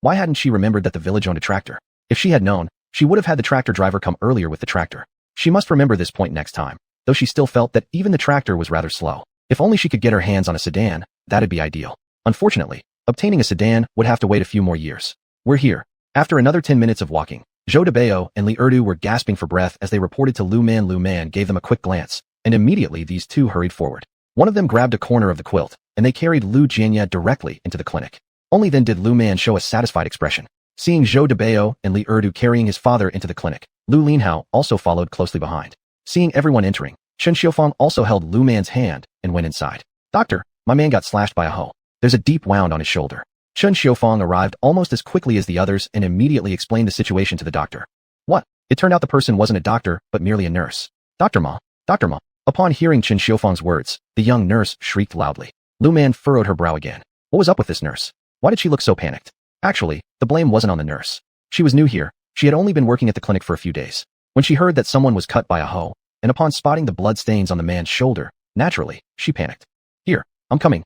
A: Why hadn't she remembered that the village owned a tractor? If she had known, she would have had the tractor driver come earlier with the tractor. She must remember this point next time, though she still felt that even the tractor was rather slow. If only she could get her hands on a sedan, that'd be ideal. Unfortunately, obtaining a sedan would have to wait a few more years. We're here. After another 10 minutes of walking, Zhou Debao and Li Ergu were gasping for breath as they reported to Lu Man. Lu Man gave them a quick glance, and immediately these two hurried forward. One of them grabbed a corner of the quilt, and they carried Lu Jianya directly into the clinic. Only then did Lu Man show a satisfied expression. Seeing Zhou Debao and Li Erdu carrying his father into the clinic, Lu Linhao also followed closely behind. Seeing everyone entering, Chen Xiufang also held Lu Man's hand and went inside. Doctor, my man got slashed by a hoe. There's a deep wound on his shoulder. Chen Xiufang arrived almost as quickly as the others and immediately explained the situation to the doctor. What? It turned out the person wasn't a doctor, but merely a nurse. Dr. Ma. Dr. Ma. Upon hearing Chen Xiufang's words, the young nurse shrieked loudly. Lu Man furrowed her brow again. What was up with this nurse? Why did she look so panicked? Actually, the blame wasn't on the nurse. She was new here. She had only been working at the clinic for a few days. When she heard that someone was cut by a hoe, and upon spotting the blood stains on the man's shoulder, naturally, she panicked. Here, I'm coming.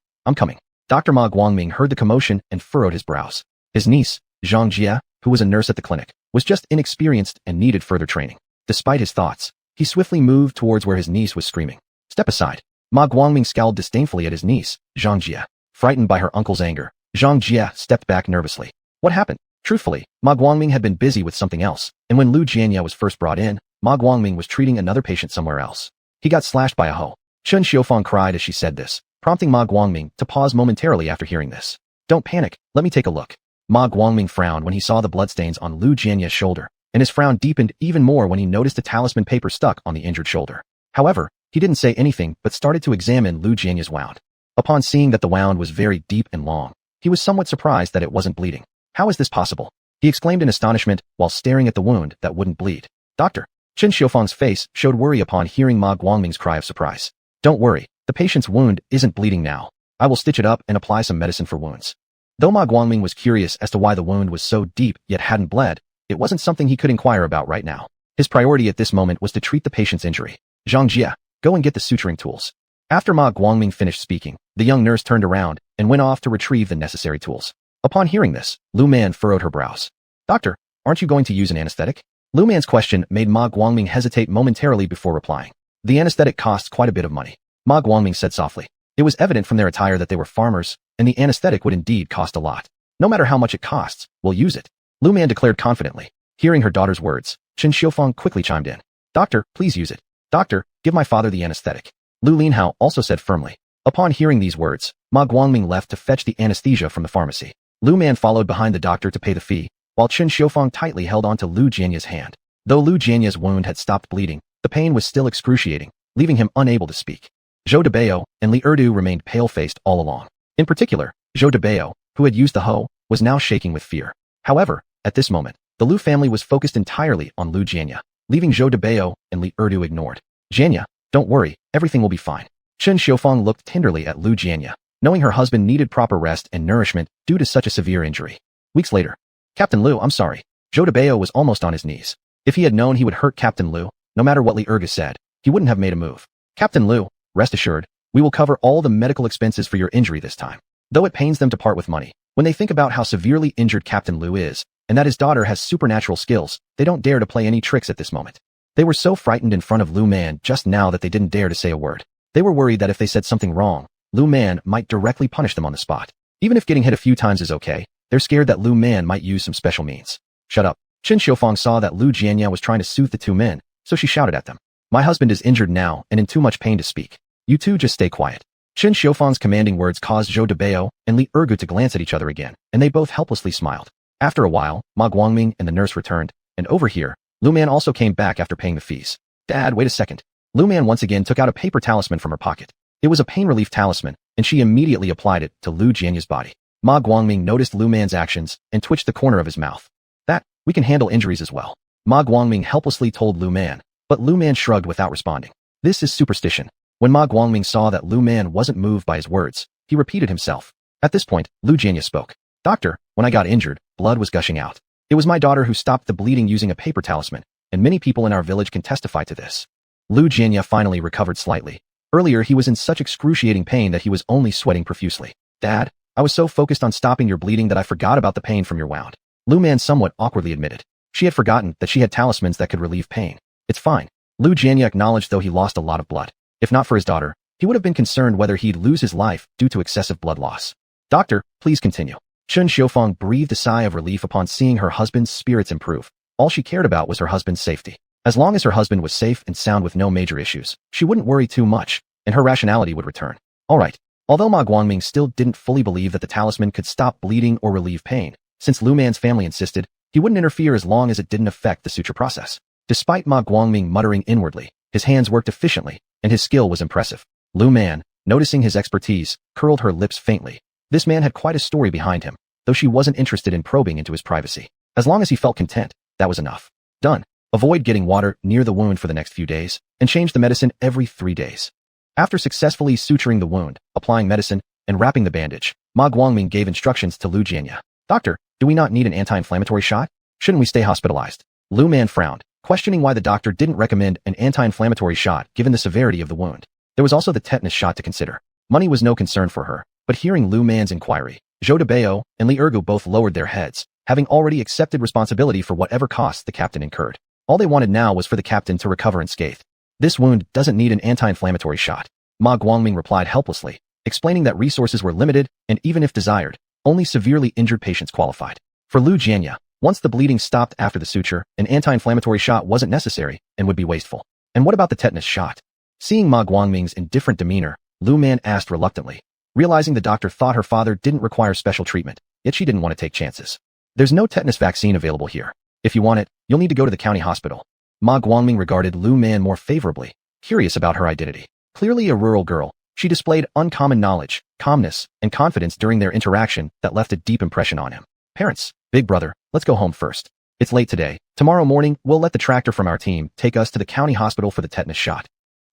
A: Dr. Ma Guangming heard the commotion and furrowed his brows. His niece, Zhang Jia, who was a nurse at the clinic, was just inexperienced and needed further training. Despite his thoughts, he swiftly moved towards where his niece was screaming. Step aside. Ma Guangming scowled disdainfully at his niece, Zhang Jia. Frightened by her uncle's anger, Zhang Jia stepped back nervously. What happened? Truthfully, Ma Guangming had been busy with something else, and when Lu Jianya was first brought in, Ma Guangming was treating another patient somewhere else. He got slashed by a hoe. Chen Xiufang cried as she said this, prompting Ma Guangming to pause momentarily after hearing this. Don't panic, let me take a look. Ma Guangming frowned when he saw the bloodstains on Lu Jianya's shoulder, and his frown deepened even more when he noticed the talisman paper stuck on the injured shoulder. However, he didn't say anything but started to examine Lu Jianya's wound. Upon seeing that the wound was very deep and long, he was somewhat surprised that it wasn't bleeding. How is this possible? He exclaimed in astonishment while staring at the wound that wouldn't bleed. Doctor. Chen Xiufang's face showed worry upon hearing Ma Guangming's cry of surprise. Don't worry, the patient's wound isn't bleeding now. I will stitch it up and apply some medicine for wounds. Though Ma Guangming was curious as to why the wound was so deep yet hadn't bled, it wasn't something he could inquire about right now. His priority at this moment was to treat the patient's injury. Zhang Jia, go and get the suturing tools. After Ma Guangming finished speaking, the young nurse turned around and went off to retrieve the necessary tools. Upon hearing this, Lu Man furrowed her brows. Doctor, aren't you going to use an anesthetic? Lu Man's question made Ma Guangming hesitate momentarily before replying. The anesthetic costs quite a bit of money. Ma Guangming said softly. It was evident from their attire that they were farmers, and the anesthetic would indeed cost a lot. No matter how much it costs, we'll use it. Lu Man declared confidently. Hearing her daughter's words, Chen Xiufang quickly chimed in. Doctor, please use it. Doctor, give my father the anesthetic. Lu Linhao also said firmly. Upon hearing these words, Ma Guangming left to fetch the anesthesia from the pharmacy. Lu Man followed behind the doctor to pay the fee, while Chen Xiufang tightly held onto Lu Jianya's hand. Though Lu Jianya's wound had stopped bleeding, the pain was still excruciating, leaving him unable to speak. Zhou Debao and Li Erdu remained pale-faced all along. In particular, Zhou Debao, who had used the hoe, was now shaking with fear. However, at this moment, the Lu family was focused entirely on Lu Jianya, leaving Zhou Debao and Li Erdu ignored. Jianya, don't worry, everything will be fine. Chen Xiufang looked tenderly at Lu Jianya, knowing her husband needed proper rest and nourishment due to such a severe injury. Weeks later, Captain Lu, I'm sorry. Zhou Debao was almost on his knees. If he had known he would hurt Captain Lu, no matter what Li Ergu said, he wouldn't have made a move. Captain Lu, rest assured, we will cover all the medical expenses for your injury this time. Though it pains them to part with money, when they think about how severely injured Captain Lu is, and that his daughter has supernatural skills, they don't dare to play any tricks at this moment. They were so frightened in front of Lu Man just now that they didn't dare to say a word. They were worried that if they said something wrong, Lu Man might directly punish them on the spot. Even if getting hit a few times is okay, they're scared that Lu Man might use some special means. Shut up. Chen Xiufang saw that Lu Jianya was trying to soothe the two men, so she shouted at them. My husband is injured now and in too much pain to speak. You two just stay quiet. Chen Xiufang's commanding words caused Zhou Debao and Li Ergu to glance at each other again, and they both helplessly smiled. After a while, Ma Guangming and the nurse returned, and over here, Lu Man also came back after paying the fees. Dad, wait a second. Lu Man once again took out a paper talisman from her pocket. It was a pain relief talisman, and she immediately applied it to Lu Jianya's body. Ma Guangming noticed Lu Man's actions and twitched the corner of his mouth. That, we can handle injuries as well. Ma Guangming helplessly told Lu Man, but Lu Man shrugged without responding. This is superstition. When Ma Guangming saw that Lu Man wasn't moved by his words, he repeated himself. At this point, Lu Jianya spoke. Doctor, when I got injured, blood was gushing out. It was my daughter who stopped the bleeding using a paper talisman, and many people in our village can testify to this. Lu Jianya finally recovered slightly. Earlier he was in such excruciating pain that he was only sweating profusely. Dad, I was so focused on stopping your bleeding that I forgot about the pain from your wound. Lu Man somewhat awkwardly admitted. She had forgotten that she had talismans that could relieve pain. It's fine. Lu Jianya acknowledged though he lost a lot of blood. If not for his daughter, he would have been concerned whether he'd lose his life due to excessive blood loss. Doctor, please continue. Chen Xiufang breathed a sigh of relief upon seeing her husband's spirits improve. All she cared about was her husband's safety. As long as her husband was safe and sound with no major issues, she wouldn't worry too much, and her rationality would return. Alright. Although Ma Guangming still didn't fully believe that the talisman could stop bleeding or relieve pain, since Lu Man's family insisted, he wouldn't interfere as long as it didn't affect the suture process. Despite Ma Guangming muttering inwardly, his hands worked efficiently, and his skill was impressive. Lu Man, noticing his expertise, curled her lips faintly. This man had quite a story behind him, though she wasn't interested in probing into his privacy. As long as he felt content, that was enough. Done. Avoid getting water near the wound for the next few days, and change the medicine every 3 days. After successfully suturing the wound, applying medicine, and wrapping the bandage, Ma Guangming gave instructions to Lu Jianya. Doctor, do we not need an anti-inflammatory shot? Shouldn't we stay hospitalized? Lu Man frowned, questioning why the doctor didn't recommend an anti-inflammatory shot given the severity of the wound. There was also the tetanus shot to consider. Money was no concern for her, but hearing Lu Man's inquiry, Zhou Debao and Li Ergu both lowered their heads, having already accepted responsibility for whatever costs the captain incurred. All they wanted now was for the captain to recover unscathed. This wound doesn't need an anti-inflammatory shot, Ma Guangming replied helplessly, explaining that resources were limited and even if desired, only severely injured patients qualified. For Lu Jianya, once the bleeding stopped after the suture, an anti-inflammatory shot wasn't necessary and would be wasteful. And what about the tetanus shot? Seeing Ma Guangming's indifferent demeanor, Lu Man asked reluctantly, realizing the doctor thought her father didn't require special treatment, yet she didn't want to take chances. There's no tetanus vaccine available here. If you want it, you'll need to go to the county hospital. Ma Guangming regarded Lu Man more favorably, curious about her identity. Clearly a rural girl, she displayed uncommon knowledge, calmness, and confidence during their interaction that left a deep impression on him. Parents, big brother, let's go home first. It's late today. Tomorrow morning, we'll let the tractor from our team take us to the county hospital for the tetanus shot.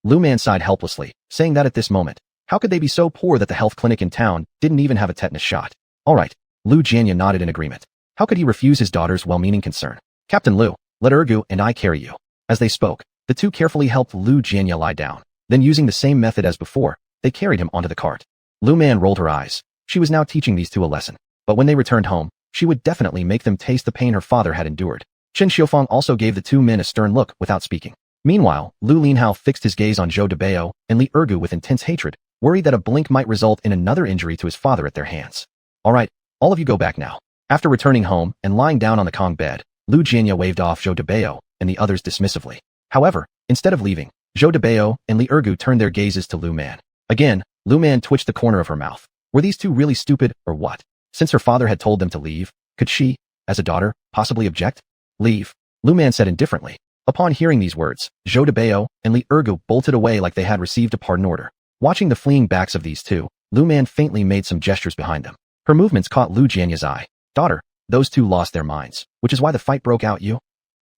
A: Lu Man sighed helplessly, saying that at this moment, how could they be so poor that the health clinic in town didn't even have a tetanus shot? Alright. Lu Jianya nodded in agreement. How could he refuse his daughter's well-meaning concern? Captain Lu, let Ergu and I carry you. As they spoke, the two carefully helped Lu Jianya lie down. Then using the same method as before, they carried him onto the cart. Lu Man rolled her eyes. She was now teaching these two a lesson. But when they returned home, she would definitely make them taste the pain her father had endured. Chen Xiufeng also gave the two men a stern look without speaking. Meanwhile, Lu Linhao fixed his gaze on Zhou Debao and Li Ergu with intense hatred, worried that a blink might result in another injury to his father at their hands. Alright, all of you go back now. After returning home and lying down on the Kong bed, Lu Jianya waved off Zhou Debao and the others dismissively. However, instead of leaving, Zhou Debao and Li Ergu turned their gazes to Lu Man. Again, Lu Man twitched the corner of her mouth. Were these two really stupid, or what? Since her father had told them to leave, could she, as a daughter, possibly object? Leave, Lu Man said indifferently. Upon hearing these words, Zhou Debao and Li Ergu bolted away like they had received a pardon order. Watching the fleeing backs of these two, Lu Man faintly made some gestures behind them. Her movements caught Lu Jianya's eye. Daughter, those two lost their minds, which is why the fight broke out you?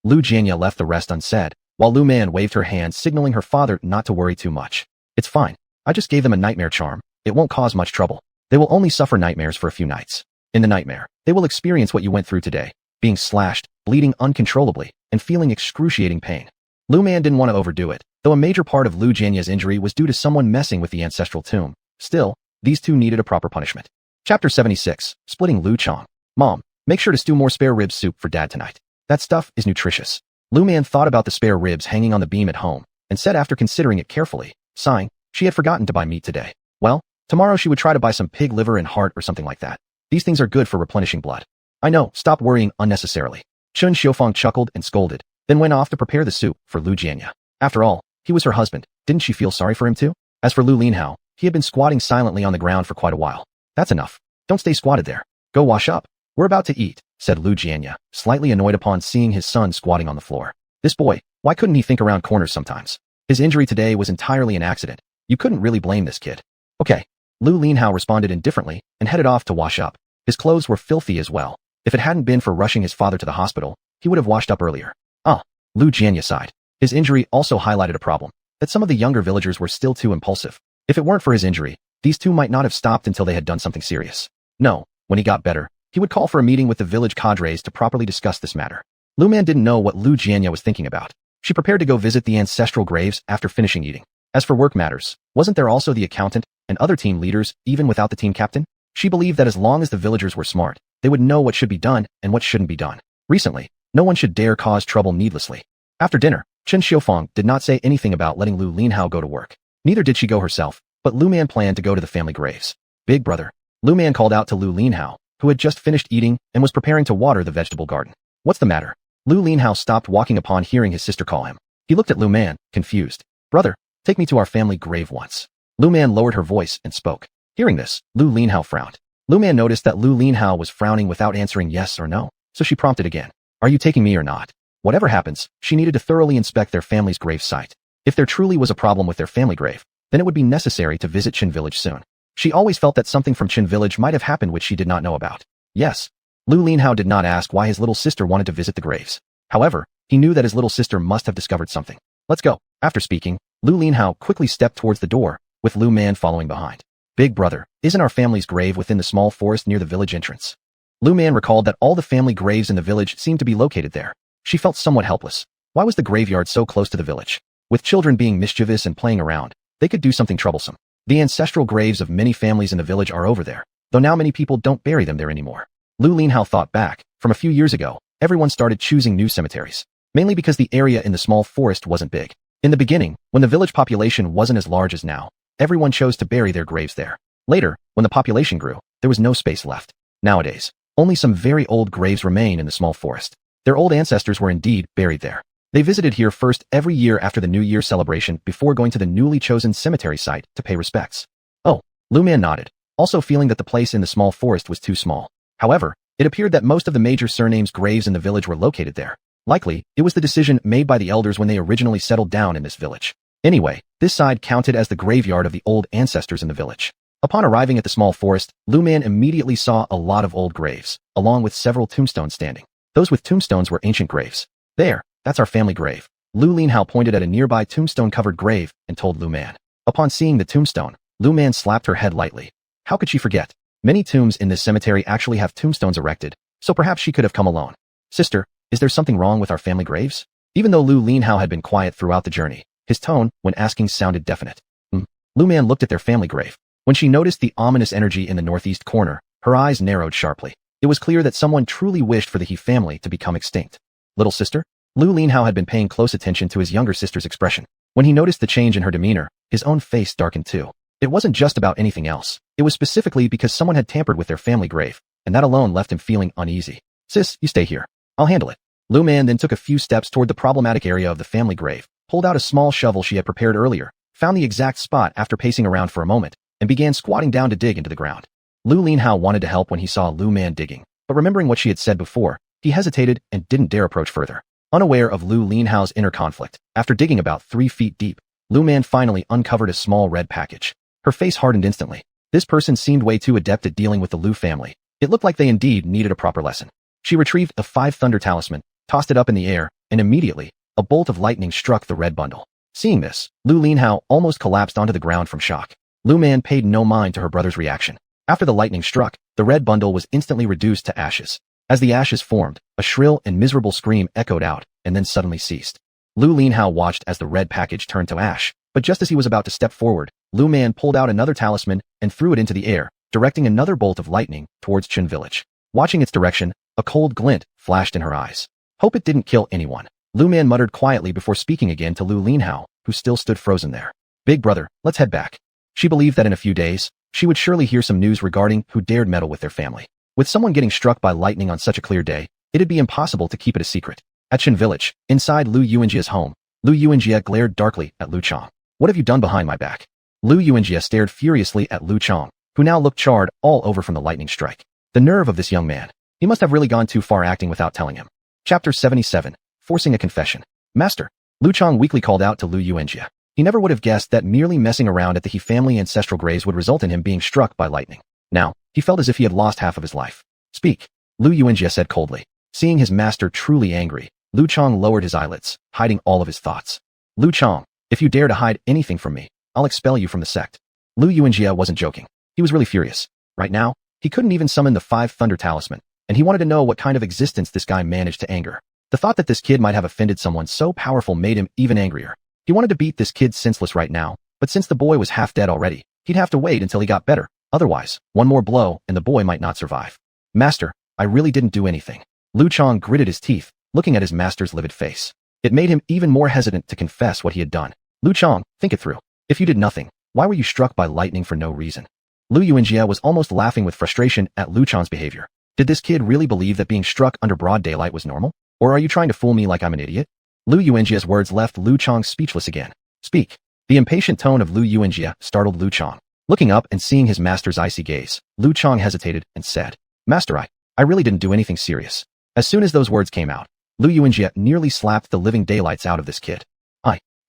A: Lu Jianya left the rest unsaid, while Lu Man waved her hand signaling her father not to worry too much. It's fine. I just gave them a nightmare charm. It won't cause much trouble. They will only suffer nightmares for a few nights. In the nightmare, they will experience what you went through today, being slashed, bleeding uncontrollably, and feeling excruciating pain. Lu Man didn't want to overdo it, though a major part of Lu Jianya's injury was due to someone messing with the ancestral tomb. Still, these two needed a proper punishment. Chapter 76, Splitting Lu Chong. Mom, make sure to stew more spare rib soup for Dad tonight. That stuff is nutritious. Lu Man thought about the spare ribs hanging on the beam at home, and said after considering it carefully, sighing, she had forgotten to buy meat today. Well, tomorrow she would try to buy some pig liver and heart or something like that. These things are good for replenishing blood. I know, stop worrying unnecessarily. Chen Xiufeng chuckled and scolded, then went off to prepare the soup for Lu Jianya. After all, he was her husband. Didn't she feel sorry for him too? As for Lu Linhao, he had been squatting silently on the ground for quite a while. That's enough. Don't stay squatted there. Go wash up. We're about to eat, said Lu Jianya, slightly annoyed upon seeing his son squatting on the floor. This boy, why couldn't he think around corners sometimes? His injury today was entirely an accident. You couldn't really blame this kid. Okay. Lu Linhao responded indifferently and headed off to wash up. His clothes were filthy as well. If it hadn't been for rushing his father to the hospital, he would have washed up earlier. Lu Jianya sighed. His injury also highlighted a problem, that some of the younger villagers were still too impulsive. If it weren't for his injury, these two might not have stopped until they had done something serious. No, when he got better, he would call for a meeting with the village cadres to properly discuss this matter. Lu Man didn't know what Lu Jianya was thinking about. She prepared to go visit the ancestral graves after finishing eating. As for work matters, wasn't there also the accountant and other team leaders even without the team captain? She believed that as long as the villagers were smart, they would know what should be done and what shouldn't be done. Recently, no one should dare cause trouble needlessly. After dinner, Chen Xiufeng did not say anything about letting Lu Linhao go to work. Neither did she go herself, but Lu Man planned to go to the family graves. Big brother. Lu Man called out to Lu Linhao, who had just finished eating and was preparing to water the vegetable garden. What's the matter? Lu Linhao stopped walking upon hearing his sister call him. He looked at Lu Man, confused. Brother, take me to our family grave once. Lu Man lowered her voice and spoke. Hearing this, Lu Linhao frowned. Lu Man noticed that Lu Linhao was frowning without answering yes or no, so she prompted again. Are you taking me or not? Whatever happens, she needed to thoroughly inspect their family's grave site. If there truly was a problem with their family grave, then it would be necessary to visit Qin Village soon. She always felt that something from Qin Village might have happened which she did not know about. Yes. Lu Linhao did not ask why his little sister wanted to visit the graves. However, he knew that his little sister must have discovered something. Let's go. After speaking, Lu Linhao quickly stepped towards the door, with Lu Man following behind. Big brother, isn't our family's grave within the small forest near the village entrance? Lu Man recalled that all the family graves in the village seemed to be located there. She felt somewhat helpless. Why was the graveyard so close to the village? With children being mischievous and playing around, they could do something troublesome. The ancestral graves of many families in the village are over there, though now many people don't bury them there anymore. Lu Linhao thought back. From a few years ago, everyone started choosing new cemeteries, mainly because the area in the small forest wasn't big. In the beginning, when the village population wasn't as large as now, everyone chose to bury their graves there. Later, when the population grew, there was no space left. Nowadays, only some very old graves remain in the small forest. Their old ancestors were indeed buried there. They visited here first every year after the New Year celebration before going to the newly chosen cemetery site to pay respects. Oh, Lu Man nodded, also feeling that the place in the small forest was too small. However, it appeared that most of the major surnames' graves in the village were located there. Likely, it was the decision made by the elders when they originally settled down in this village. Anyway, this side counted as the graveyard of the old ancestors in the village. Upon arriving at the small forest, Lu Man immediately saw a lot of old graves, along with several tombstones standing. Those with tombstones were ancient graves. There, that's our family grave. Lu Linhao pointed at a nearby tombstone-covered grave and told Lu Man. Upon seeing the tombstone, Lu Man slapped her head lightly. How could she forget? Many tombs in this cemetery actually have tombstones erected, so perhaps she could have come alone. Sister, is there something wrong with our family graves? Even though Lu Linhao had been quiet throughout the journey, his tone, when asking, sounded definite. Lu Man looked at their family grave. When she noticed the ominous energy in the northeast corner, her eyes narrowed sharply. It was clear that someone truly wished for the He family to become extinct. Little sister? Lu Linhao had been paying close attention to his younger sister's expression. When he noticed the change in her demeanor, his own face darkened too. It wasn't just about anything else. It was specifically because someone had tampered with their family grave, and that alone left him feeling uneasy. Sis, you stay here. I'll handle it. Lu Man then took a few steps toward the problematic area of the family grave, pulled out a small shovel she had prepared earlier, found the exact spot after pacing around for a moment, and began squatting down to dig into the ground. Lu Linhao wanted to help when he saw Lu Man digging, but remembering what she had said before, he hesitated and didn't dare approach further. Unaware of Lu Linhao's inner conflict, after digging about 3 feet deep, Lu Man finally uncovered a small red package. Her face hardened instantly. This person seemed way too adept at dealing with the Lu family. It looked like they indeed needed a proper lesson. She retrieved the 5 thunder talisman, tossed it up in the air, and immediately, a bolt of lightning struck the red bundle. Seeing this, Lu Linhao almost collapsed onto the ground from shock. Lu Man paid no mind to her brother's reaction. After the lightning struck, the red bundle was instantly reduced to ashes. As the ashes formed, a shrill and miserable scream echoed out, and then suddenly ceased. Lu Linhao watched as the red package turned to ash, but just as he was about to step forward, Lu Man pulled out another talisman and threw it into the air, directing another bolt of lightning towards Qin Village. Watching its direction, a cold glint flashed in her eyes. Hope it didn't kill anyone. Lu Man muttered quietly before speaking again to Lu Linhao, who still stood frozen there. Big brother, let's head back. She believed that in a few days, she would surely hear some news regarding who dared meddle with their family. With someone getting struck by lightning on such a clear day, it'd be impossible to keep it a secret. At Qin Village, inside Lu Yuanjia's home, Lu Yuanjia glared darkly at Lu Chong. What have you done behind my back? Lu Yuanjia stared furiously at Lu Chong, who now looked charred all over from the lightning strike. The nerve of this young man. He must have really gone too far acting without telling him. Chapter 77, Forcing a Confession. Master, Lu Chong weakly called out to Lu Yuanjia. He never would have guessed that merely messing around at the He family ancestral graves would result in him being struck by lightning. Now, he felt as if he had lost half of his life. Speak, Lu Yuanjia said coldly. Seeing his master truly angry, Lu Chong lowered his eyelids, hiding all of his thoughts. Lu Chong, if you dare to hide anything from me, I'll expel you from the sect. Lu Yuanjia wasn't joking. He was really furious. Right now, he couldn't even summon the 5 thunder talisman, and he wanted to know what kind of existence this guy managed to anger. The thought that this kid might have offended someone so powerful made him even angrier. He wanted to beat this kid senseless right now, but since the boy was half dead already, he'd have to wait until he got better. Otherwise, one more blow and the boy might not survive. Master, I really didn't do anything. Lu Chong gritted his teeth, looking at his master's livid face. It made him even more hesitant to confess what he had done. Lu Chong, think it through. If you did nothing, why were you struck by lightning for no reason? Lu Yuanjia was almost laughing with frustration at Lu Chong's behavior. Did this kid really believe that being struck under broad daylight was normal? Or are you trying to fool me like I'm an idiot? Lu Yuanjia's words left Lu Chang speechless again. Speak. The impatient tone of Lu Yuanjia startled Lu Chang. Looking up and seeing his master's icy gaze, Lu Chang hesitated and said, Master, I really didn't do anything serious. As soon as those words came out, Lu Yuanjia nearly slapped the living daylights out of this kid.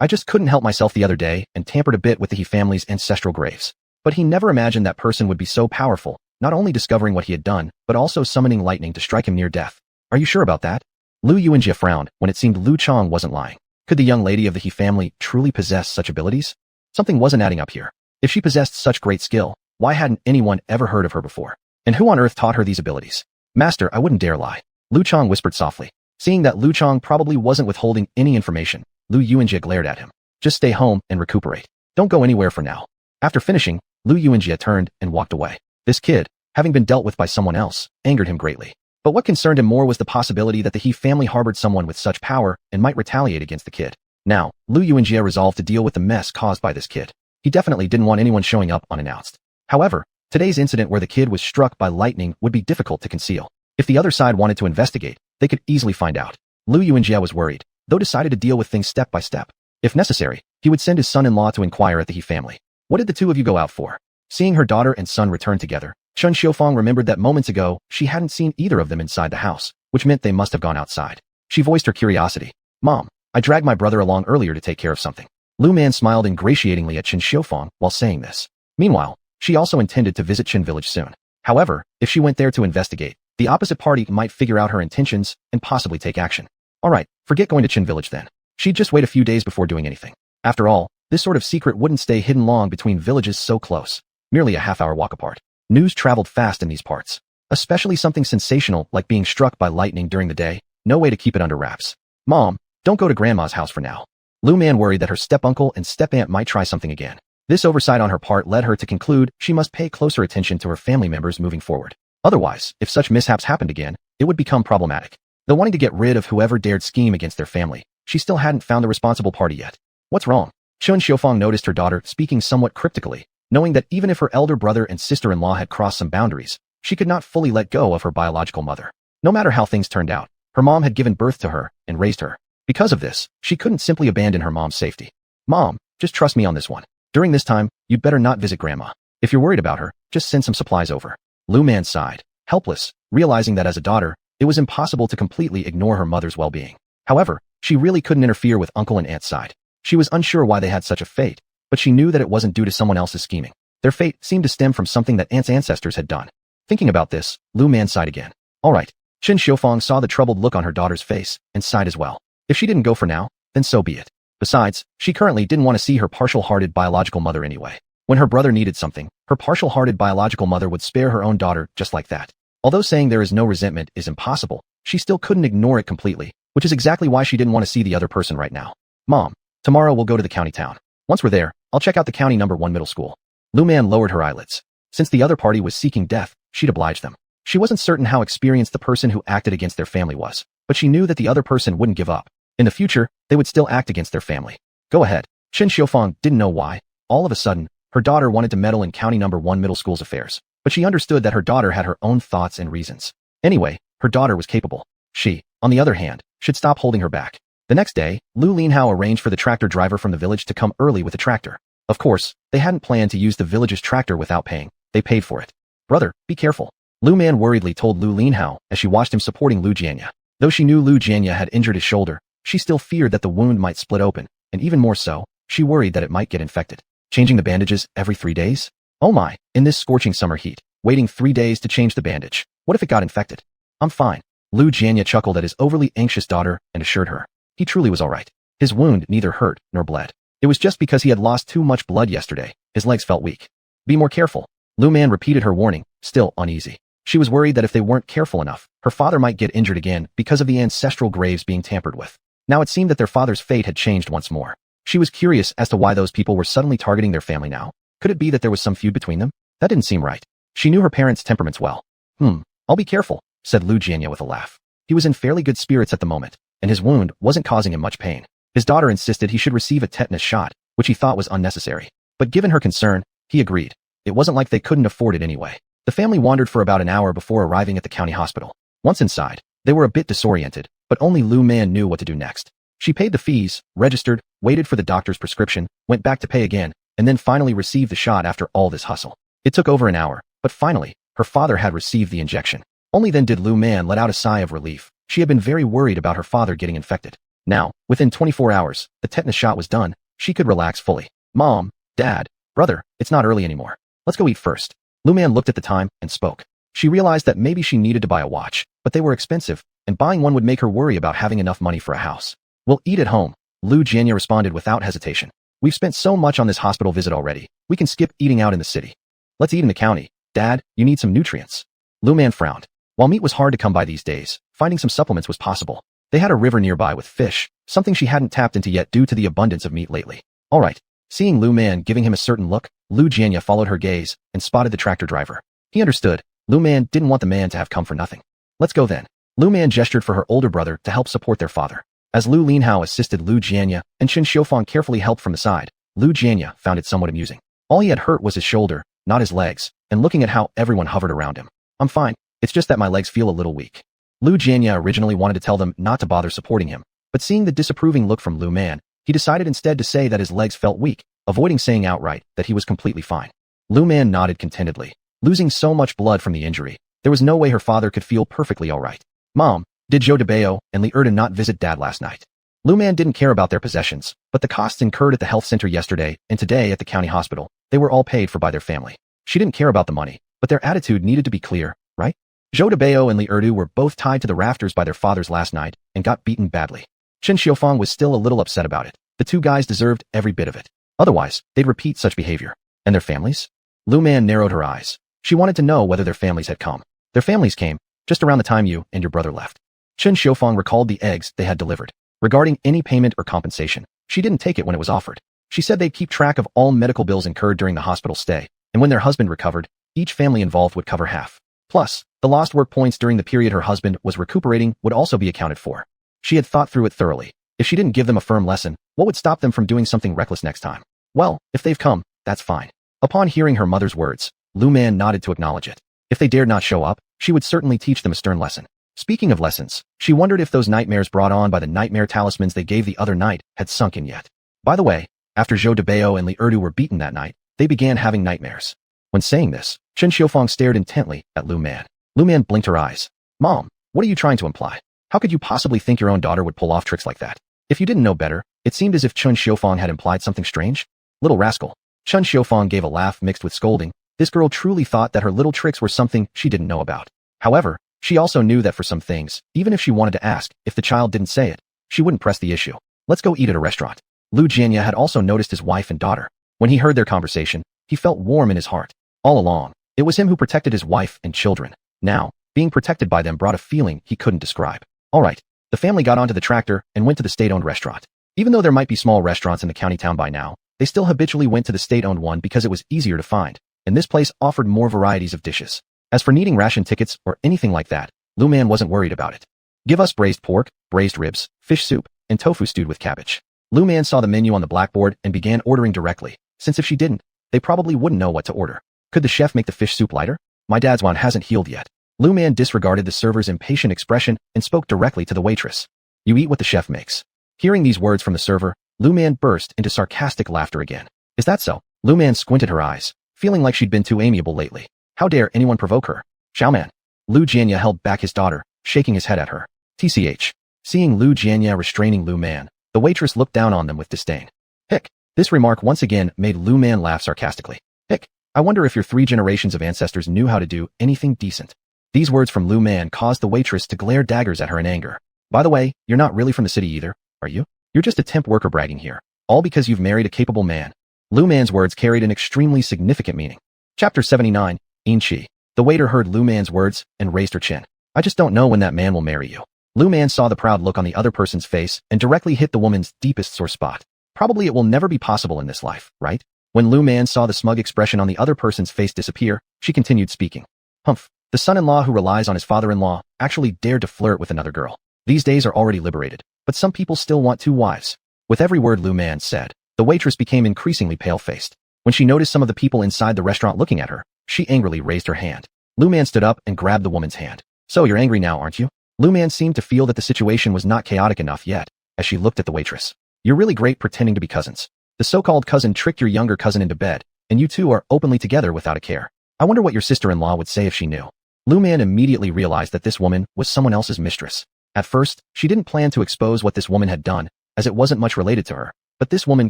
A: I just couldn't help myself the other day and tampered a bit with the He family's ancestral graves. But he never imagined that person would be so powerful, not only discovering what he had done, but also summoning lightning to strike him near death. Are you sure about that? Lu Yuanjia frowned when it seemed Lu Chang wasn't lying. Could the young lady of the He family truly possess such abilities? Something wasn't adding up here. If she possessed such great skill, why hadn't anyone ever heard of her before? And who on earth taught her these abilities? Master, I wouldn't dare lie. Lu Chang whispered softly. Seeing that Lu Chang probably wasn't withholding any information, Lu Yuanjia glared at him. Just stay home and recuperate. Don't go anywhere for now. After finishing, Lu Yuanjia turned and walked away. This kid, having been dealt with by someone else, angered him greatly. But what concerned him more was the possibility that the He family harbored someone with such power and might retaliate against the kid. Now, Lu Yuanjia resolved to deal with the mess caused by this kid. He definitely didn't want anyone showing up unannounced. However, today's incident where the kid was struck by lightning would be difficult to conceal. If the other side wanted to investigate, they could easily find out. Lu Yuanjia was worried, though decided to deal with things step by step. If necessary, he would send his son-in-law to inquire at the He family. What did the two of you go out for? Seeing her daughter and son return together, Chen Xiufang remembered that moments ago, she hadn't seen either of them inside the house, which meant they must have gone outside. She voiced her curiosity. Mom, I dragged my brother along earlier to take care of something. Lu Man smiled ingratiatingly at Chen Xiufang while saying this. Meanwhile, she also intended to visit Qin village soon. However, if she went there to investigate, the opposite party might figure out her intentions and possibly take action. Alright, forget going to Qin village then. She'd just wait a few days before doing anything. After all, this sort of secret wouldn't stay hidden long between villages so close. Merely a half-hour walk apart. News traveled fast in these parts. Especially something sensational like being struck by lightning during the day. No way to keep it under wraps. Mom, don't go to Grandma's house for now. Lu Man worried that her step-uncle and step-aunt might try something again. This oversight on her part led her to conclude she must pay closer attention to her family members moving forward. Otherwise, if such mishaps happened again, it would become problematic. Though wanting to get rid of whoever dared scheme against their family, she still hadn't found the responsible party yet. What's wrong? Chen Xiufang noticed her daughter speaking somewhat cryptically, knowing that even if her elder brother and sister-in-law had crossed some boundaries, she could not fully let go of her biological mother. No matter how things turned out, her mom had given birth to her and raised her. Because of this, she couldn't simply abandon her mom's safety. Mom, just trust me on this one. During this time, you'd better not visit Grandma. If you're worried about her, just send some supplies over. Lu Man sighed, helpless, realizing that as a daughter, it was impossible to completely ignore her mother's well-being. However, she really couldn't interfere with uncle and aunt's side. She was unsure why they had such a fate, but she knew that it wasn't due to someone else's scheming. Their fate seemed to stem from something that aunt's ancestors had done. Thinking about this, Lu Man sighed again. Alright. Chen Xiufang saw the troubled look on her daughter's face and sighed as well. If she didn't go for now, then so be it. Besides, she currently didn't want to see her partial-hearted biological mother anyway. When her brother needed something, her partial-hearted biological mother would spare her own daughter just like that. Although saying there is no resentment is impossible, she still couldn't ignore it completely, which is exactly why she didn't want to see the other person right now. Mom, tomorrow we'll go to the county town. Once we're there, I'll check out the county number 1 middle school. Lu Man lowered her eyelids. Since the other party was seeking death, she'd oblige them. She wasn't certain how experienced the person who acted against their family was, but she knew that the other person wouldn't give up. In the future, they would still act against their family. Go ahead. Chen Xiufang didn't know why. All of a sudden, her daughter wanted to meddle in county number 1 middle school's affairs, but she understood that her daughter had her own thoughts and reasons. Anyway, her daughter was capable. She, on the other hand, should stop holding her back. The next day, Lu Linhao arranged for the tractor driver from the village to come early with a tractor. Of course, they hadn't planned to use the village's tractor without paying. They paid for it. Brother, be careful. Lu Man worriedly told Lu Linhao as she watched him supporting Lu Jianya. Though she knew Lu Jianya had injured his shoulder, she still feared that the wound might split open, and even more so, she worried that it might get infected. Changing the bandages every 3 days? Oh my, in this scorching summer heat, waiting 3 days to change the bandage. What if it got infected? I'm fine. Lu Jianya chuckled at his overly anxious daughter and assured her. He truly was alright. His wound neither hurt nor bled. It was just because he had lost too much blood yesterday. His legs felt weak. Be more careful. Lu Man repeated her warning, still uneasy. She was worried that if they weren't careful enough, her father might get injured again because of the ancestral graves being tampered with. Now it seemed that their father's fate had changed once more. She was curious as to why those people were suddenly targeting their family now. Could it be that there was some feud between them? That didn't seem right. She knew her parents' temperaments well. I'll be careful, said Lu Jianya with a laugh. He was in fairly good spirits at the moment, and his wound wasn't causing him much pain. His daughter insisted he should receive a tetanus shot, which he thought was unnecessary. But given her concern, he agreed. It wasn't like they couldn't afford it anyway. The family wandered for about an hour before arriving at the county hospital. Once inside, they were a bit disoriented, but only Lu Man knew what to do next. She paid the fees, registered, waited for the doctor's prescription, went back to pay again, and then finally received the shot after all this hustle. It took over an hour, but finally, her father had received the injection. Only then did Lu Man let out a sigh of relief. She had been very worried about her father getting infected. Now, within 24 hours, the tetanus shot was done. She could relax fully. Mom, Dad, brother, it's not early anymore. Let's go eat first. Lu Man looked at the time and spoke. She realized that maybe she needed to buy a watch, but they were expensive, and buying one would make her worry about having enough money for a house. We'll eat at home, Lu Jianya responded without hesitation. We've spent so much on this hospital visit already. We can skip eating out in the city. Let's eat in the county. Dad, you need some nutrients. Lu Man frowned. While meat was hard to come by these days, finding some supplements was possible. They had a river nearby with fish, something she hadn't tapped into yet due to the abundance of meat lately. All right. Seeing Lu Man giving him a certain look, Lu Jianya followed her gaze and spotted the tractor driver. He understood. Lu Man didn't want the man to have come for nothing. Let's go then. Lu Man gestured for her older brother to help support their father. As Lu Linhao assisted Lu Jianya and Chen Xiufang carefully helped from the side, Lu Jianya found it somewhat amusing. All he had hurt was his shoulder, not his legs, and looking at how everyone hovered around him. I'm fine, it's just that my legs feel a little weak. Lu Jianya originally wanted to tell them not to bother supporting him, but seeing the disapproving look from Lu Man, he decided instead to say that his legs felt weak, avoiding saying outright that he was completely fine. Lu Man nodded contentedly. Losing so much blood from the injury, there was no way her father could feel perfectly all right. Mom, did Zhou Debao and Li Erda not visit Dad last night? Lu Man didn't care about their possessions, but the costs incurred at the health center yesterday and today at the county hospital, they were all paid for by their family. She didn't care about the money, but their attitude needed to be clear, right? Zhou Debao and Li Erdu were both tied to the rafters by their fathers last night and got beaten badly. Chen Xiufang was still a little upset about it. The two guys deserved every bit of it. Otherwise, they'd repeat such behavior. And their families? Lu Man narrowed her eyes. She wanted to know whether their families had come. Their families came, just around the time you and your brother left. Chen Xiufang recalled the eggs they had delivered. Regarding any payment or compensation, she didn't take it when it was offered. She said they'd keep track of all medical bills incurred during the hospital stay, and when their husband recovered, each family involved would cover half. Plus, the lost work points during the period her husband was recuperating would also be accounted for. She had thought through it thoroughly. If she didn't give them a firm lesson, what would stop them from doing something reckless next time? Well, if they've come, that's fine. Upon hearing her mother's words, Lu Man nodded to acknowledge it. If they dared not show up, she would certainly teach them a stern lesson. Speaking of lessons, she wondered if those nightmares brought on by the nightmare talismans they gave the other night had sunk in yet. By the way, after Zhou Debao and Li Erdu were beaten that night, they began having nightmares. When saying this, Chen Xiufang stared intently at Lu Man. Lu Man blinked her eyes. Mom, what are you trying to imply? How could you possibly think your own daughter would pull off tricks like that? If you didn't know better, it seemed as if Chen Xiufang had implied something strange. Little rascal. Chen Xiufang gave a laugh mixed with scolding. This girl truly thought that her little tricks were something she didn't know about. However, she also knew that for some things, even if she wanted to ask, if the child didn't say it, she wouldn't press the issue. Let's go eat at a restaurant. Lu Jianya had also noticed his wife and daughter. When he heard their conversation, he felt warm in his heart. All along, it was him who protected his wife and children. Now, being protected by them brought a feeling he couldn't describe. All right, the family got onto the tractor and went to the state-owned restaurant. Even though there might be small restaurants in the county town by now, they still habitually went to the state-owned one because it was easier to find, and this place offered more varieties of dishes. As for needing ration tickets or anything like that, Lu Man wasn't worried about it. Give us braised pork, braised ribs, fish soup, and tofu stewed with cabbage. Lu Man saw the menu on the blackboard and began ordering directly, since if she didn't, they probably wouldn't know what to order. Could the chef make the fish soup lighter? My dad's wound hasn't healed yet. Lu Man disregarded the server's impatient expression and spoke directly to the waitress. You eat what the chef makes. Hearing these words from the server, Lu Man burst into sarcastic laughter again. Is that so? Lu Man squinted her eyes, feeling like she'd been too amiable lately. How dare anyone provoke her? Xiaoman. Lu Jianya held back his daughter, shaking his head at her. TCH. Seeing Lu Jianya restraining Lu Man, the waitress looked down on them with disdain. Hick. This remark once again made Lu Man laugh sarcastically. Hick. I wonder if your 3 generations of ancestors knew how to do anything decent. These words from Lu Man caused the waitress to glare daggers at her in anger. By the way, you're not really from the city either, are you? You're just a temp worker bragging here. All because you've married a capable man. Lu Man's words carried an extremely significant meaning. Chapter 79, Inchi. The waiter heard Lu Man's words and raised her chin. I just don't know when that man will marry you. Lu Man saw the proud look on the other person's face and directly hit the woman's deepest sore spot. Probably it will never be possible in this life, right? When Lu Man saw the smug expression on the other person's face disappear, she continued speaking. Humph. The son-in-law who relies on his father-in-law actually dared to flirt with another girl. These days are already liberated, but some people still want 2 wives. With every word Lu Man said, the waitress became increasingly pale-faced. When she noticed some of the people inside the restaurant looking at her, she angrily raised her hand. Lu Man stood up and grabbed the woman's hand. So you're angry now, aren't you? Lu Man seemed to feel that the situation was not chaotic enough yet, as she looked at the waitress. You're really great pretending to be cousins. The so-called cousin tricked your younger cousin into bed, and you two are openly together without a care. I wonder what your sister-in-law would say if she knew. Lu Man immediately realized that this woman was someone else's mistress. At first, she didn't plan to expose what this woman had done, as it wasn't much related to her, but this woman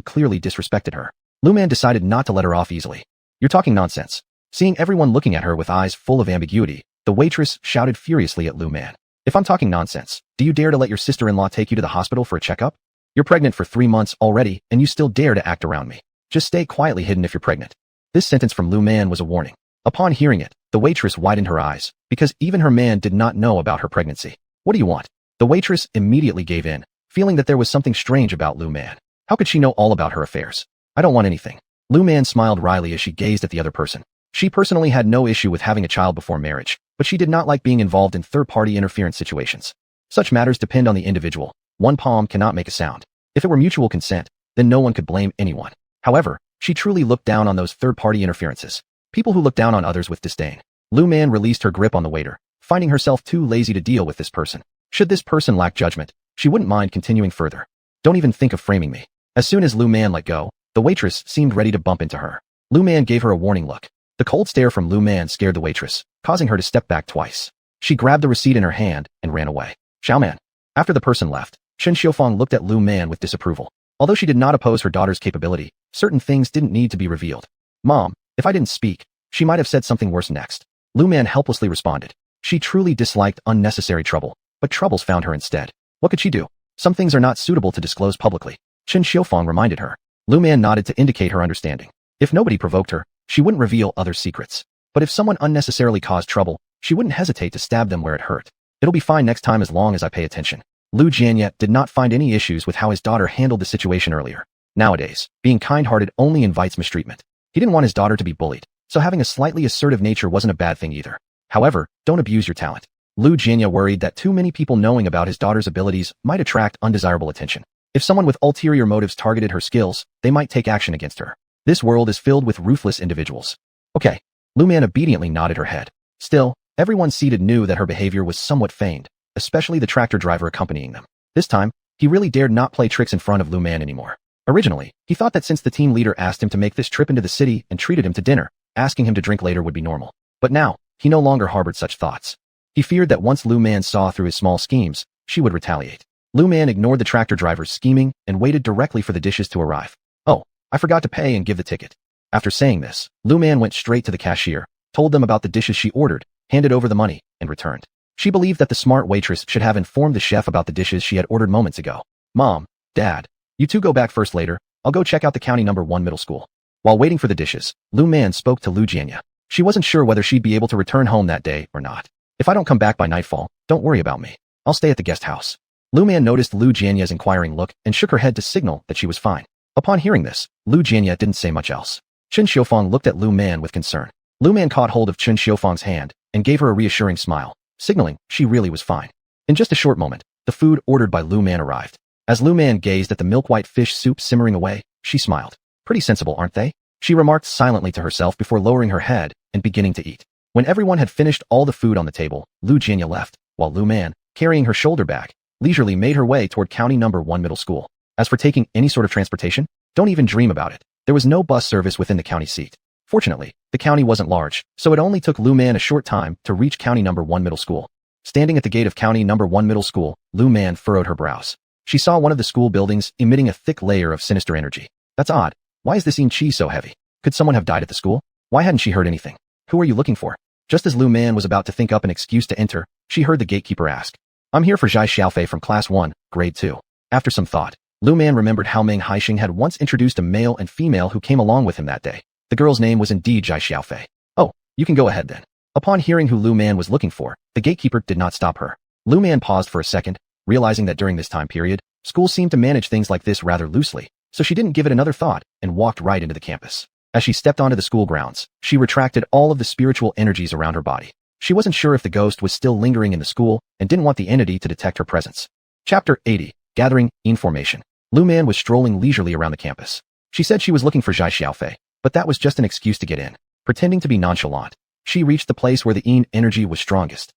A: clearly disrespected her. Lu Man decided not to let her off easily. You're talking nonsense. Seeing everyone looking at her with eyes full of ambiguity, the waitress shouted furiously at Lu Man. If I'm talking nonsense, do you dare to let your sister-in-law take you to the hospital for a checkup? You're pregnant for 3 months already, and you still dare to act around me. Just stay quietly hidden if you're pregnant. This sentence from Lu Man was a warning. Upon hearing it, the waitress widened her eyes, because even her man did not know about her pregnancy. What do you want? The waitress immediately gave in, feeling that there was something strange about Lu Man. How could she know all about her affairs? I don't want anything. Lu Man smiled wryly as she gazed at the other person. She personally had no issue with having a child before marriage, but she did not like being involved in third-party interference situations. Such matters depend on the individual. One palm cannot make a sound. If it were mutual consent, then no one could blame anyone. However, she truly looked down on those third-party interferences. People who look down on others with disdain. Lu Man released her grip on the waiter, finding herself too lazy to deal with this person. Should this person lack judgment, she wouldn't mind continuing further. Don't even think of framing me. As soon as Lu Man let go, the waitress seemed ready to bump into her. Lu Man gave her a warning look. The cold stare from Lu Man scared the waitress, causing her to step back twice. She grabbed the receipt in her hand and ran away. Xiaoman. After the person left, Chen Xiufeng looked at Lu Man with disapproval. Although she did not oppose her daughter's capability, certain things didn't need to be revealed. Mom, if I didn't speak, she might have said something worse next. Lu Man helplessly responded. She truly disliked unnecessary trouble, but troubles found her instead. What could she do? Some things are not suitable to disclose publicly. Chen Xiufeng reminded her. Lu Man nodded to indicate her understanding. If nobody provoked her, she wouldn't reveal other secrets. But if someone unnecessarily caused trouble, she wouldn't hesitate to stab them where it hurt. It'll be fine next time as long as I pay attention. Lu Jianye did not find any issues with how his daughter handled the situation earlier. Nowadays, being kind-hearted only invites mistreatment. He didn't want his daughter to be bullied, so having a slightly assertive nature wasn't a bad thing either. However, don't abuse your talent. Lu Jianye worried that too many people knowing about his daughter's abilities might attract undesirable attention. If someone with ulterior motives targeted her skills, they might take action against her. This world is filled with ruthless individuals. Okay. Lu Man obediently nodded her head. Still, everyone seated knew that her behavior was somewhat feigned, especially the tractor driver accompanying them. This time, he really dared not play tricks in front of Lu Man anymore. Originally, he thought that since the team leader asked him to make this trip into the city and treated him to dinner, asking him to drink later would be normal. But now, he no longer harbored such thoughts. He feared that once Lu Man saw through his small schemes, she would retaliate. Lu Man ignored the tractor driver's scheming and waited directly for the dishes to arrive. Oh, I forgot to pay and give the ticket. After saying this, Lu Man went straight to the cashier, told them about the dishes she ordered, handed over the money, and returned. She believed that the smart waitress should have informed the chef about the dishes she had ordered moments ago. Mom, Dad, you two go back first later, I'll go check out the county number 1 middle school. While waiting for the dishes, Lu Man spoke to Lu Jianye. She wasn't sure whether she'd be able to return home that day or not. If I don't come back by nightfall, don't worry about me. I'll stay at the guest house. Lu Man noticed Lu Jianye's inquiring look and shook her head to signal that she was fine. Upon hearing this, Lu Jianye didn't say much else. Chen Xiufeng looked at Lu Man with concern. Lu Man caught hold of Chen Xiufeng's hand and gave her a reassuring smile, signaling she really was fine. In just a short moment, the food ordered by Lu Man arrived. As Lu Man gazed at the milk-white fish soup simmering away, she smiled. Pretty sensible, aren't they? She remarked silently to herself before lowering her head and beginning to eat. When everyone had finished all the food on the table, Lu Jianye left, while Lu Man, carrying her shoulder bag, leisurely made her way toward county number 1 middle school. As for taking any sort of transportation, don't even dream about it. There was no bus service within the county seat. Fortunately, the county wasn't large, so it only took Lu Man a short time to reach county number 1 middle school. Standing at the gate of county number 1 middle school, Lu Man furrowed her brows. She saw one of the school buildings emitting a thick layer of sinister energy. That's odd. Why is this chi so heavy? Could someone have died at the school? Why hadn't she heard anything? Who are you looking for? Just as Lu Man was about to think up an excuse to enter, she heard the gatekeeper ask. I'm here for Xia Xiaofei from class 1, grade 2. After some thought, Lu Man remembered how Meng Haixing had once introduced a male and female who came along with him that day. The girl's name was indeed Xia Xiaofei. Oh, you can go ahead then. Upon hearing who Lu Man was looking for, the gatekeeper did not stop her. Lu Man paused for a second, realizing that during this time period, schools seemed to manage things like this rather loosely, so she didn't give it another thought and walked right into the campus. As she stepped onto the school grounds, she retracted all of the spiritual energies around her body. She wasn't sure if the ghost was still lingering in the school and didn't want the entity to detect her presence. Chapter 80, Gathering Information. Lu Man was strolling leisurely around the campus. She said she was looking for Xia Xiaofei, but that was just an excuse to get in. Pretending to be nonchalant, she reached the place where the energy was strongest.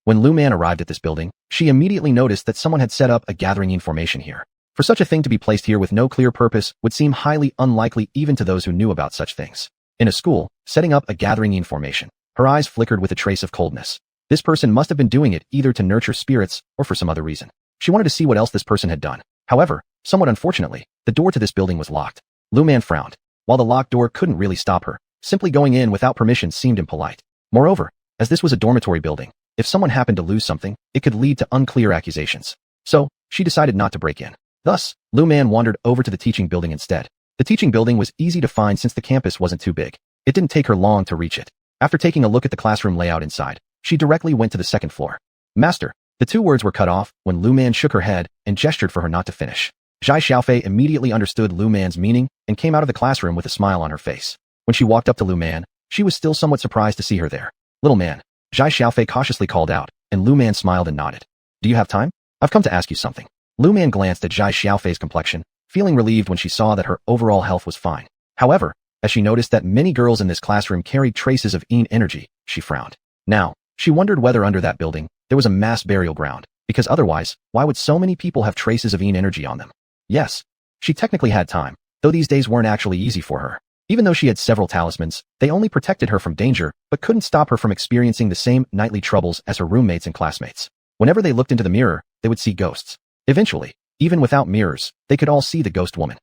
A: When Lu Man arrived at this building, she immediately noticed that someone had set up a gathering formation here. For such a thing to be placed here with no clear purpose would seem highly unlikely even to those who knew about such things. In a school, setting up a gathering formation. Her eyes flickered with a trace of coldness. This person must have been doing it either to nurture spirits or for some other reason. She wanted to see what else this person had done. However, somewhat unfortunately, the door to this building was locked. Lu Man frowned. While the locked door couldn't really stop her, simply going in without permission seemed impolite. Moreover, as this was a dormitory building, if someone happened to lose something, it could lead to unclear accusations. So, she decided not to break in. Thus, Lu Man wandered over to the teaching building instead. The teaching building was easy to find since the campus wasn't too big. It didn't take her long to reach it. After taking a look at the classroom layout inside, she directly went to the second floor. Master. The two words were cut off when Lu Man shook her head and gestured for her not to finish. Xia Xiaofei immediately understood Lu Man's meaning and came out of the classroom with a smile on her face. When she walked up to Lu Man, she was still somewhat surprised to see her there. Little man, Xia Xiaofei cautiously called out, and Lu Man smiled and nodded. Do you have time? I've come to ask you something. Lu Man glanced at Xia Xiaofei's complexion, feeling relieved when she saw that her overall health was fine. However, as she noticed that many girls in this classroom carried traces of yin energy, she frowned. Now, she wondered whether under that building, there was a mass burial ground, because otherwise, why would so many people have traces of yin energy on them? Yes, she technically had time, though these days weren't actually easy for her. Even though she had several talismans, they only protected her from danger, but couldn't stop her from experiencing the same nightly troubles as her roommates and classmates. Whenever they looked into the mirror, they would see ghosts. Eventually, even without mirrors, they could all see the ghost woman.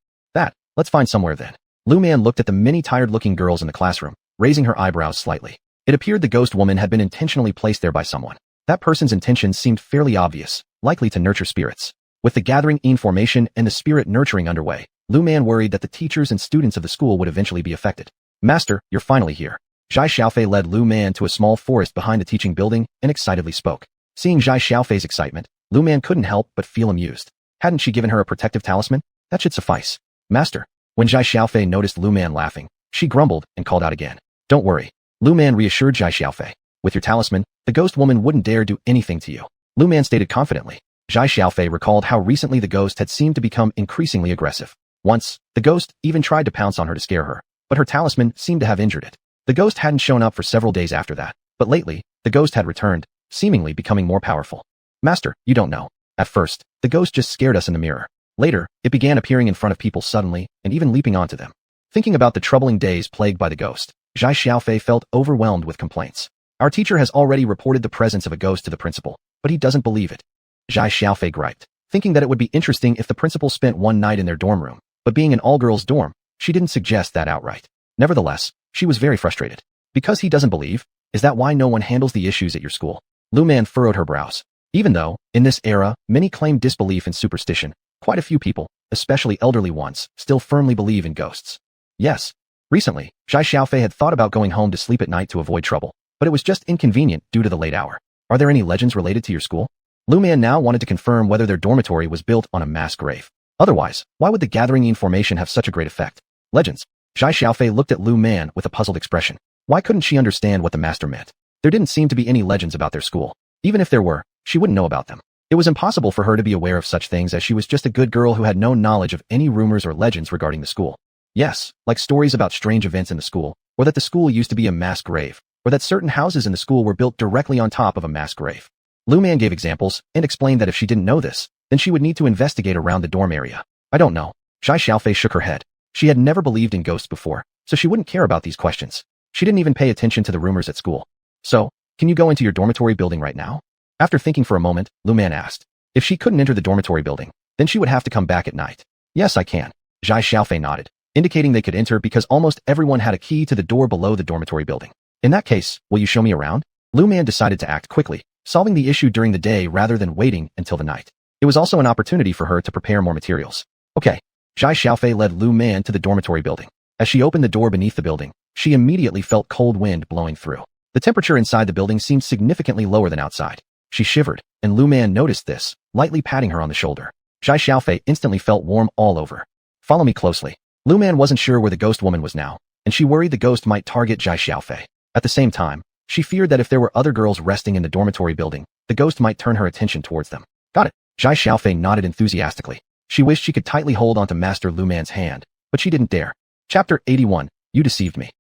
A: Let's find somewhere then. Lu Man looked at the many tired-looking girls in the classroom, raising her eyebrows slightly. It appeared the ghost woman had been intentionally placed there by someone. That person's intentions seemed fairly obvious, likely to nurture spirits. With the gathering formation and the spirit nurturing underway, Lu Man worried that the teachers and students of the school would eventually be affected. Master, you're finally here. Xia Xiaofei led Lu Man to a small forest behind the teaching building and excitedly spoke. Seeing Xia Xiaofei's excitement, Lu Man couldn't help but feel amused. Hadn't she given her a protective talisman? That should suffice. Master. When Xia Xiaofei noticed Lu Man laughing, she grumbled and called out again. Don't worry. Lu Man reassured Xia Xiaofei. With your talisman, the ghost woman wouldn't dare do anything to you. Lu Man stated confidently. Xia Xiaofei recalled how recently the ghost had seemed to become increasingly aggressive. Once, the ghost even tried to pounce on her to scare her, but her talisman seemed to have injured it. The ghost hadn't shown up for several days after that, but lately, the ghost had returned, seemingly becoming more powerful. Master, you don't know. At first, the ghost just scared us in the mirror. Later, it began appearing in front of people suddenly and even leaping onto them. Thinking about the troubling days plagued by the ghost, Xia Xiaofei felt overwhelmed with complaints. Our teacher has already reported the presence of a ghost to the principal, but he doesn't believe it. Xia Xiaofei griped, thinking that it would be interesting if the principal spent one night in their dorm room, but being an all-girls dorm, she didn't suggest that outright. Nevertheless, she was very frustrated. Because he doesn't believe? Is that why no one handles the issues at your school? Lu Man furrowed her brows. Even though, in this era, many claim disbelief in superstition, quite a few people, especially elderly ones, still firmly believe in ghosts. Yes. Recently, Xia Xiaofei had thought about going home to sleep at night to avoid trouble, but it was just inconvenient due to the late hour. Are there any legends related to your school? Lu Man now wanted to confirm whether their dormitory was built on a mass grave. Otherwise, why would the gathering formation have such a great effect? Legends. Xia Xiaofei looked at Lu Man with a puzzled expression. Why couldn't she understand what the master meant? There didn't seem to be any legends about their school. Even if there were, she wouldn't know about them. It was impossible for her to be aware of such things as she was just a good girl who had no knowledge of any rumors or legends regarding the school. Yes, like stories about strange events in the school, or that the school used to be a mass grave, or that certain houses in the school were built directly on top of a mass grave. Lu Man gave examples and explained that if she didn't know this, then she would need to investigate around the dorm area. I don't know. Xia Xiaofei shook her head. She had never believed in ghosts before, so she wouldn't care about these questions. She didn't even pay attention to the rumors at school. So, can you go into your dormitory building right now? After thinking for a moment, Lu Man asked. If she couldn't enter the dormitory building, then she would have to come back at night. Yes, I can. Xia Xiaofei nodded, indicating they could enter because almost everyone had a key to the door below the dormitory building. In that case, will you show me around? Lu Man decided to act quickly, solving the issue during the day rather than waiting until the night. It was also an opportunity for her to prepare more materials. Okay. Xia Xiaofei led Lu Man to the dormitory building. As she opened the door beneath the building, she immediately felt cold wind blowing through. The temperature inside the building seemed significantly lower than outside. She shivered, and Lu Man noticed this, lightly patting her on the shoulder. Xia Xiaofei instantly felt warm all over. Follow me closely. Lu Man wasn't sure where the ghost woman was now, and she worried the ghost might target Xia Xiaofei. At the same time, she feared that if there were other girls resting in the dormitory building, the ghost might turn her attention towards them. Got it. Xia Xiaofei nodded enthusiastically. She wished she could tightly hold onto Master Lu Man's hand, but she didn't dare. Chapter 81. You deceived me.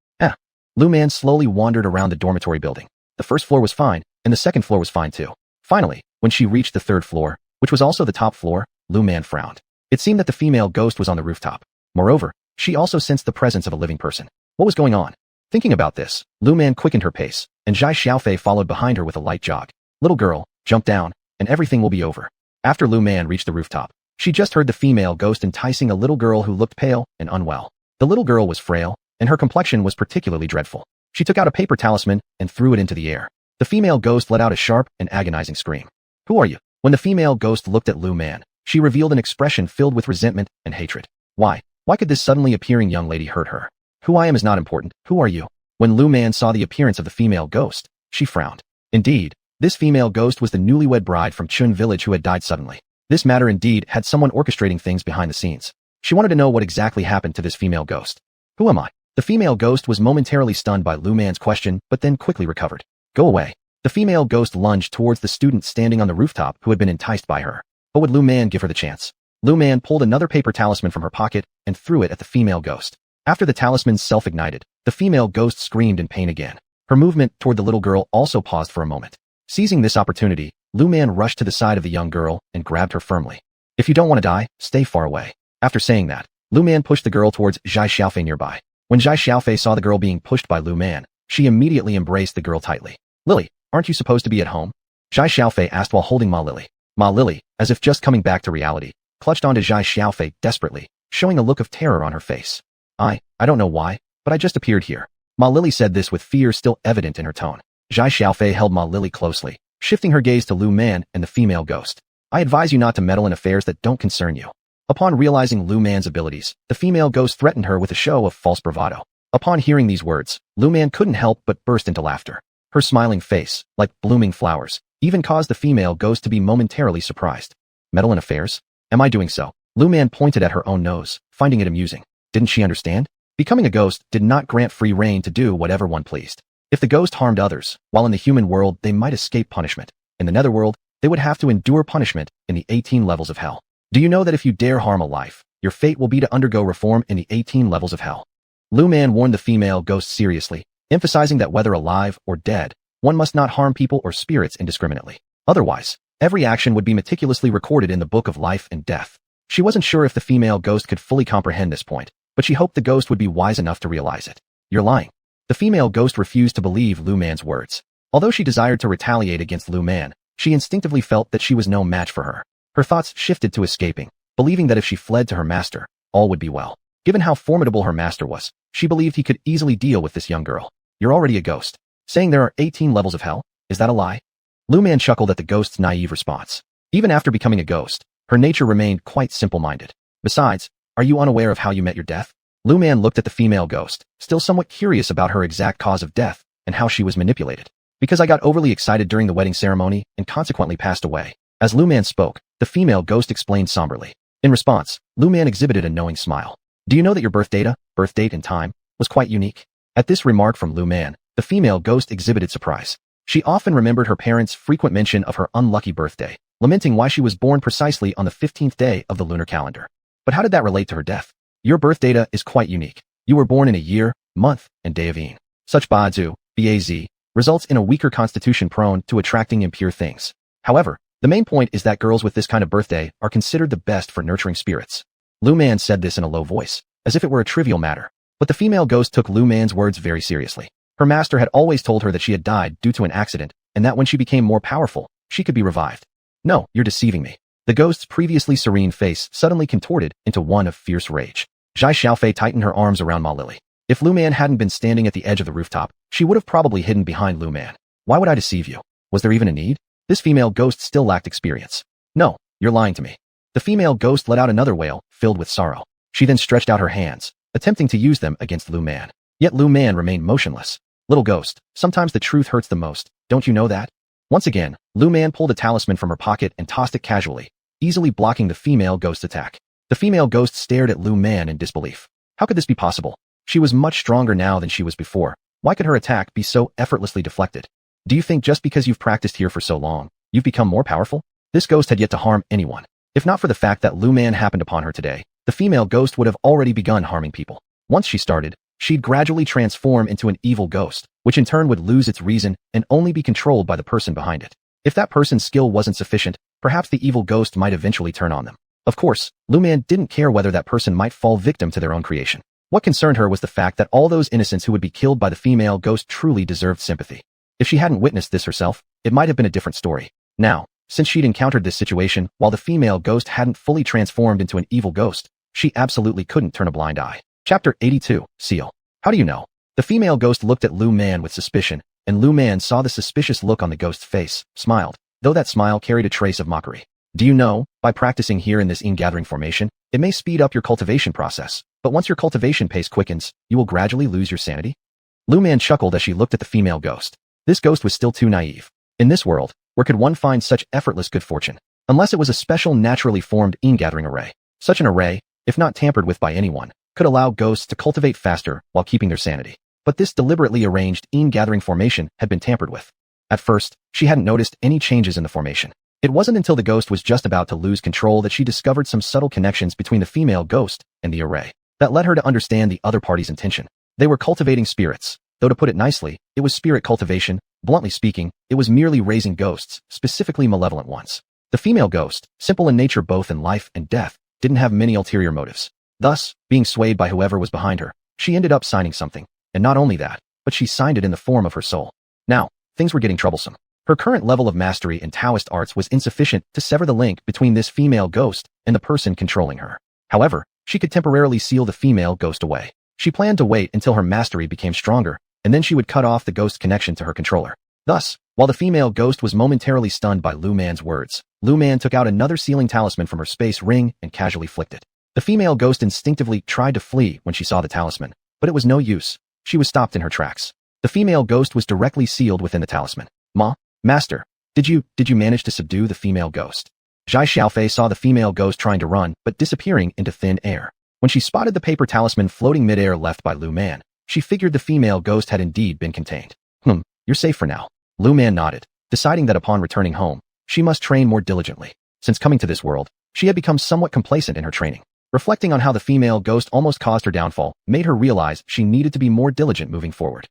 A: Lu Man slowly wandered around the dormitory building. The first floor was fine, and the second floor was fine too. Finally, when she reached the third floor, which was also the top floor, Lu Man frowned. It seemed that the female ghost was on the rooftop. Moreover, she also sensed the presence of a living person. What was going on? Thinking about this, Lu Man quickened her pace, and Xia Xiaofei followed behind her with a light jog. Little girl, jump down, and everything will be over. After Lu Man reached the rooftop, she just heard the female ghost enticing a little girl who looked pale and unwell. The little girl was frail, and her complexion was particularly dreadful. She took out a paper talisman and threw it into the air. The female ghost let out a sharp and agonizing scream. Who are you? When the female ghost looked at Lu Man, she revealed an expression filled with resentment and hatred. Why? Why could this suddenly appearing young lady hurt her? Who I am is not important. Who are you? When Lu Man saw the appearance of the female ghost, she frowned. Indeed, this female ghost was the newlywed bride from Chun village who had died suddenly. This matter indeed had someone orchestrating things behind the scenes. She wanted to know what exactly happened to this female ghost. Who am I? The female ghost was momentarily stunned by Lu Man's question, but then quickly recovered. Go away. The female ghost lunged towards the student standing on the rooftop who had been enticed by her. But would Lu Man give her the chance? Lu Man pulled another paper talisman from her pocket and threw it at the female ghost. After the talisman self-ignited, the female ghost screamed in pain again. Her movement toward the little girl also paused for a moment. Seizing this opportunity, Lu Man rushed to the side of the young girl and grabbed her firmly. If you don't want to die, stay far away. After saying that, Lu Man pushed the girl towards Xia Xiaofei nearby. When Xia Xiaofei saw the girl being pushed by Lu Man, she immediately embraced the girl tightly. Lily, aren't you supposed to be at home? Xia Xiaofei asked while holding Ma Lily. Ma Lily, as if just coming back to reality, clutched onto Xia Xiaofei desperately, showing a look of terror on her face. I don't know why, but I just appeared here. Ma Lily said this with fear still evident in her tone. Xia Xiaofei held Ma Lily closely, shifting her gaze to Lu Man and the female ghost. I advise you not to meddle in affairs that don't concern you. Upon realizing Lu Man's abilities, the female ghost threatened her with a show of false bravado. Upon hearing these words, Lu Man couldn't help but burst into laughter. Her smiling face, like blooming flowers, even caused the female ghost to be momentarily surprised. Meddle in affairs? Am I doing so? Lu Man pointed at her own nose, finding it amusing. Didn't she understand? Becoming a ghost did not grant free rein to do whatever one pleased. If the ghost harmed others, while in the human world they might escape punishment, in the netherworld, they would have to endure punishment in the 18 levels of hell. Do you know that if you dare harm a life, your fate will be to undergo reform in the 18 levels of hell? Lu Man warned the female ghost seriously, emphasizing that whether alive or dead, one must not harm people or spirits indiscriminately. Otherwise, every action would be meticulously recorded in the book of life and death. She wasn't sure if the female ghost could fully comprehend this point, but she hoped the ghost would be wise enough to realize it. You're lying. The female ghost refused to believe Lu Man's words. Although she desired to retaliate against Lu Man, she instinctively felt that she was no match for her. Her thoughts shifted to escaping, believing that if she fled to her master, all would be well. Given how formidable her master was, she believed he could easily deal with this young girl. You're already a ghost. Saying there are 18 levels of hell? Is that a lie? Lu Man chuckled at the ghost's naive response. Even after becoming a ghost, her nature remained quite simple-minded. Besides, are you unaware of how you met your death? Lu Man looked at the female ghost, still somewhat curious about her exact cause of death and how she was manipulated. Because I got overly excited during the wedding ceremony and consequently passed away. As Lu Man spoke, the female ghost explained somberly. In response, Lu Man exhibited a knowing smile. Do you know that your birth date and time, was quite unique? At this remark from Lu Man, the female ghost exhibited surprise. She often remembered her parents' frequent mention of her unlucky birthday, lamenting why she was born precisely on the 15th day of the lunar calendar. But how did that relate to her death? Your birth data is quite unique. You were born in a year, month, and day of Een. Such BAZ results in a weaker constitution prone to attracting impure things. However, the main point is that girls with this kind of birthday are considered the best for nurturing spirits. Lu Man said this in a low voice, as if it were a trivial matter. But the female ghost took Lu Man's words very seriously. Her master had always told her that she had died due to an accident, and that when she became more powerful, she could be revived. No, you're deceiving me. The ghost's previously serene face suddenly contorted into one of fierce rage. Xia Xiaofei tightened her arms around Ma Lily. If Lu Man hadn't been standing at the edge of the rooftop, she would have probably hidden behind Lu Man. Why would I deceive you? Was there even a need? This female ghost still lacked experience. No, you're lying to me. The female ghost let out another wail, filled with sorrow. She then stretched out her hands, attempting to use them against Lu Man. Yet Lu Man remained motionless. Little ghost, sometimes the truth hurts the most, don't you know that? Once again, Lu Man pulled a talisman from her pocket and tossed it casually, easily blocking the female ghost's attack. The female ghost stared at Lu Man in disbelief. How could this be possible? She was much stronger now than she was before. Why could her attack be so effortlessly deflected? Do you think just because you've practiced here for so long, you've become more powerful? This ghost had yet to harm anyone. If not for the fact that Lu Man happened upon her today, the female ghost would have already begun harming people. Once she started, she'd gradually transform into an evil ghost, which in turn would lose its reason and only be controlled by the person behind it. If that person's skill wasn't sufficient, perhaps the evil ghost might eventually turn on them. Of course, Lu Man didn't care whether that person might fall victim to their own creation. What concerned her was the fact that all those innocents who would be killed by the female ghost truly deserved sympathy. If she hadn't witnessed this herself, it might have been a different story. Now, since she'd encountered this situation while the female ghost hadn't fully transformed into an evil ghost, she absolutely couldn't turn a blind eye. Chapter 82, Seal. How do you know? The female ghost looked at Lu Man with suspicion, and Lu Man saw the suspicious look on the ghost's face, smiled, though that smile carried a trace of mockery. Do you know, by practicing here in this gathering formation, it may speed up your cultivation process, but once your cultivation pace quickens, you will gradually lose your sanity? Lu Man chuckled as she looked at the female ghost. This ghost was still too naive. In this world, where could one find such effortless good fortune? Unless it was a special naturally formed gathering array. Such an array, if not tampered with by anyone, could allow ghosts to cultivate faster while keeping their sanity. But this deliberately arranged gathering formation had been tampered with. At first, she hadn't noticed any changes in the formation. It wasn't until the ghost was just about to lose control that she discovered some subtle connections between the female ghost and the array that led her to understand the other party's intention. They were cultivating spirits, though to put it nicely, it was spirit cultivation. Bluntly speaking, it was merely raising ghosts, specifically malevolent ones. The female ghost, simple in nature both in life and death, didn't have many ulterior motives. Thus, being swayed by whoever was behind her, she ended up signing something. And not only that, but she signed it in the form of her soul. Now, things were getting troublesome. Her current level of mastery in Taoist arts was insufficient to sever the link between this female ghost and the person controlling her. However, she could temporarily seal the female ghost away. She planned to wait until her mastery became stronger, and then she would cut off the ghost's connection to her controller. Thus, while the female ghost was momentarily stunned by Lu Man's words, Lu Man took out another sealing talisman from her space ring and casually flicked it. The female ghost instinctively tried to flee when she saw the talisman, but it was no use. She was stopped in her tracks. The female ghost was directly sealed within the talisman. Master, did you manage to subdue the female ghost? Xia Xiaofei saw the female ghost trying to run, but disappearing into thin air. When she spotted the paper talisman floating midair left by Lu Man, she figured the female ghost had indeed been contained. You're safe for now. Lu Man nodded, deciding that upon returning home, she must train more diligently. Since coming to this world, she had become somewhat complacent in her training. Reflecting on how the female ghost almost caused her downfall made her realize she needed to be more diligent moving forward.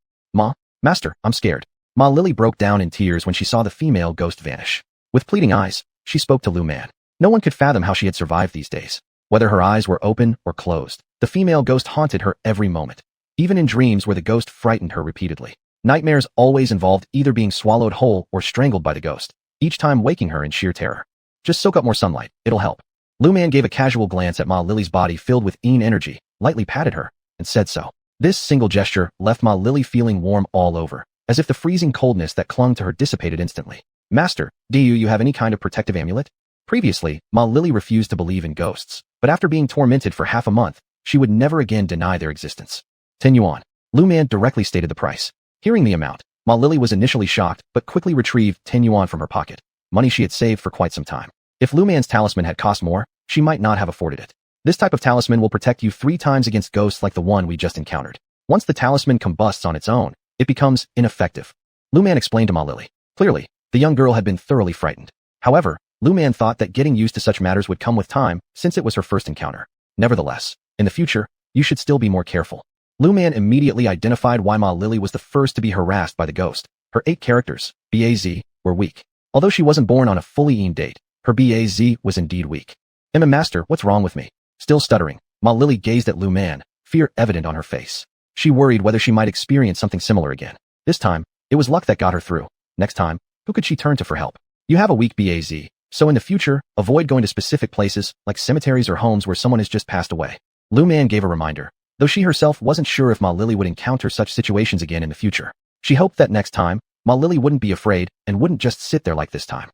A: Master, I'm scared. Ma Lily broke down in tears when she saw the female ghost vanish. With pleading eyes, she spoke to Lu Man. No one could fathom how she had survived these days. Whether her eyes were open or closed, the female ghost haunted her every moment. Even in dreams where the ghost frightened her repeatedly. Nightmares always involved either being swallowed whole or strangled by the ghost, each time waking her in sheer terror. Just soak up more sunlight, it'll help. Lu Man gave a casual glance at Ma Lily's body filled with energy, lightly patted her, and said so. This single gesture left Ma Lily feeling warm all over, as if the freezing coldness that clung to her dissipated instantly. Master, do you have any kind of protective amulet? Previously, Ma Lily refused to believe in ghosts, but after being tormented for half a month, she would never again deny their existence. 10 yuan. Lu Man directly stated the price. Hearing the amount, Ma Lily was initially shocked, but quickly retrieved 10 yuan from her pocket, money she had saved for quite some time. If Lu Man's talisman had cost more, she might not have afforded it. This type of talisman will protect you 3 times against ghosts like the one we just encountered. Once the talisman combusts on its own, it becomes ineffective. Lu Man explained to Ma Lily. Clearly, the young girl had been thoroughly frightened. However, Lu Man thought that getting used to such matters would come with time, since it was her first encounter. Nevertheless, in the future, you should still be more careful. Lu Man immediately identified why Ma Lily was the first to be harassed by the ghost. Her 8 characters, BAZ, were weak. Although she wasn't born on a fully date, her BAZ was indeed weak. Master, what's wrong with me? Still stuttering, Ma Lily gazed at Lu Man, fear evident on her face. She worried whether she might experience something similar again. This time, it was luck that got her through. Next time, who could she turn to for help? You have a weak BAZ, so in the future, avoid going to specific places, like cemeteries or homes where someone has just passed away. Lu Man gave a reminder, though she herself wasn't sure if Ma Lily would encounter such situations again in the future. She hoped that next time, Ma Lily wouldn't be afraid and wouldn't just sit there like this time.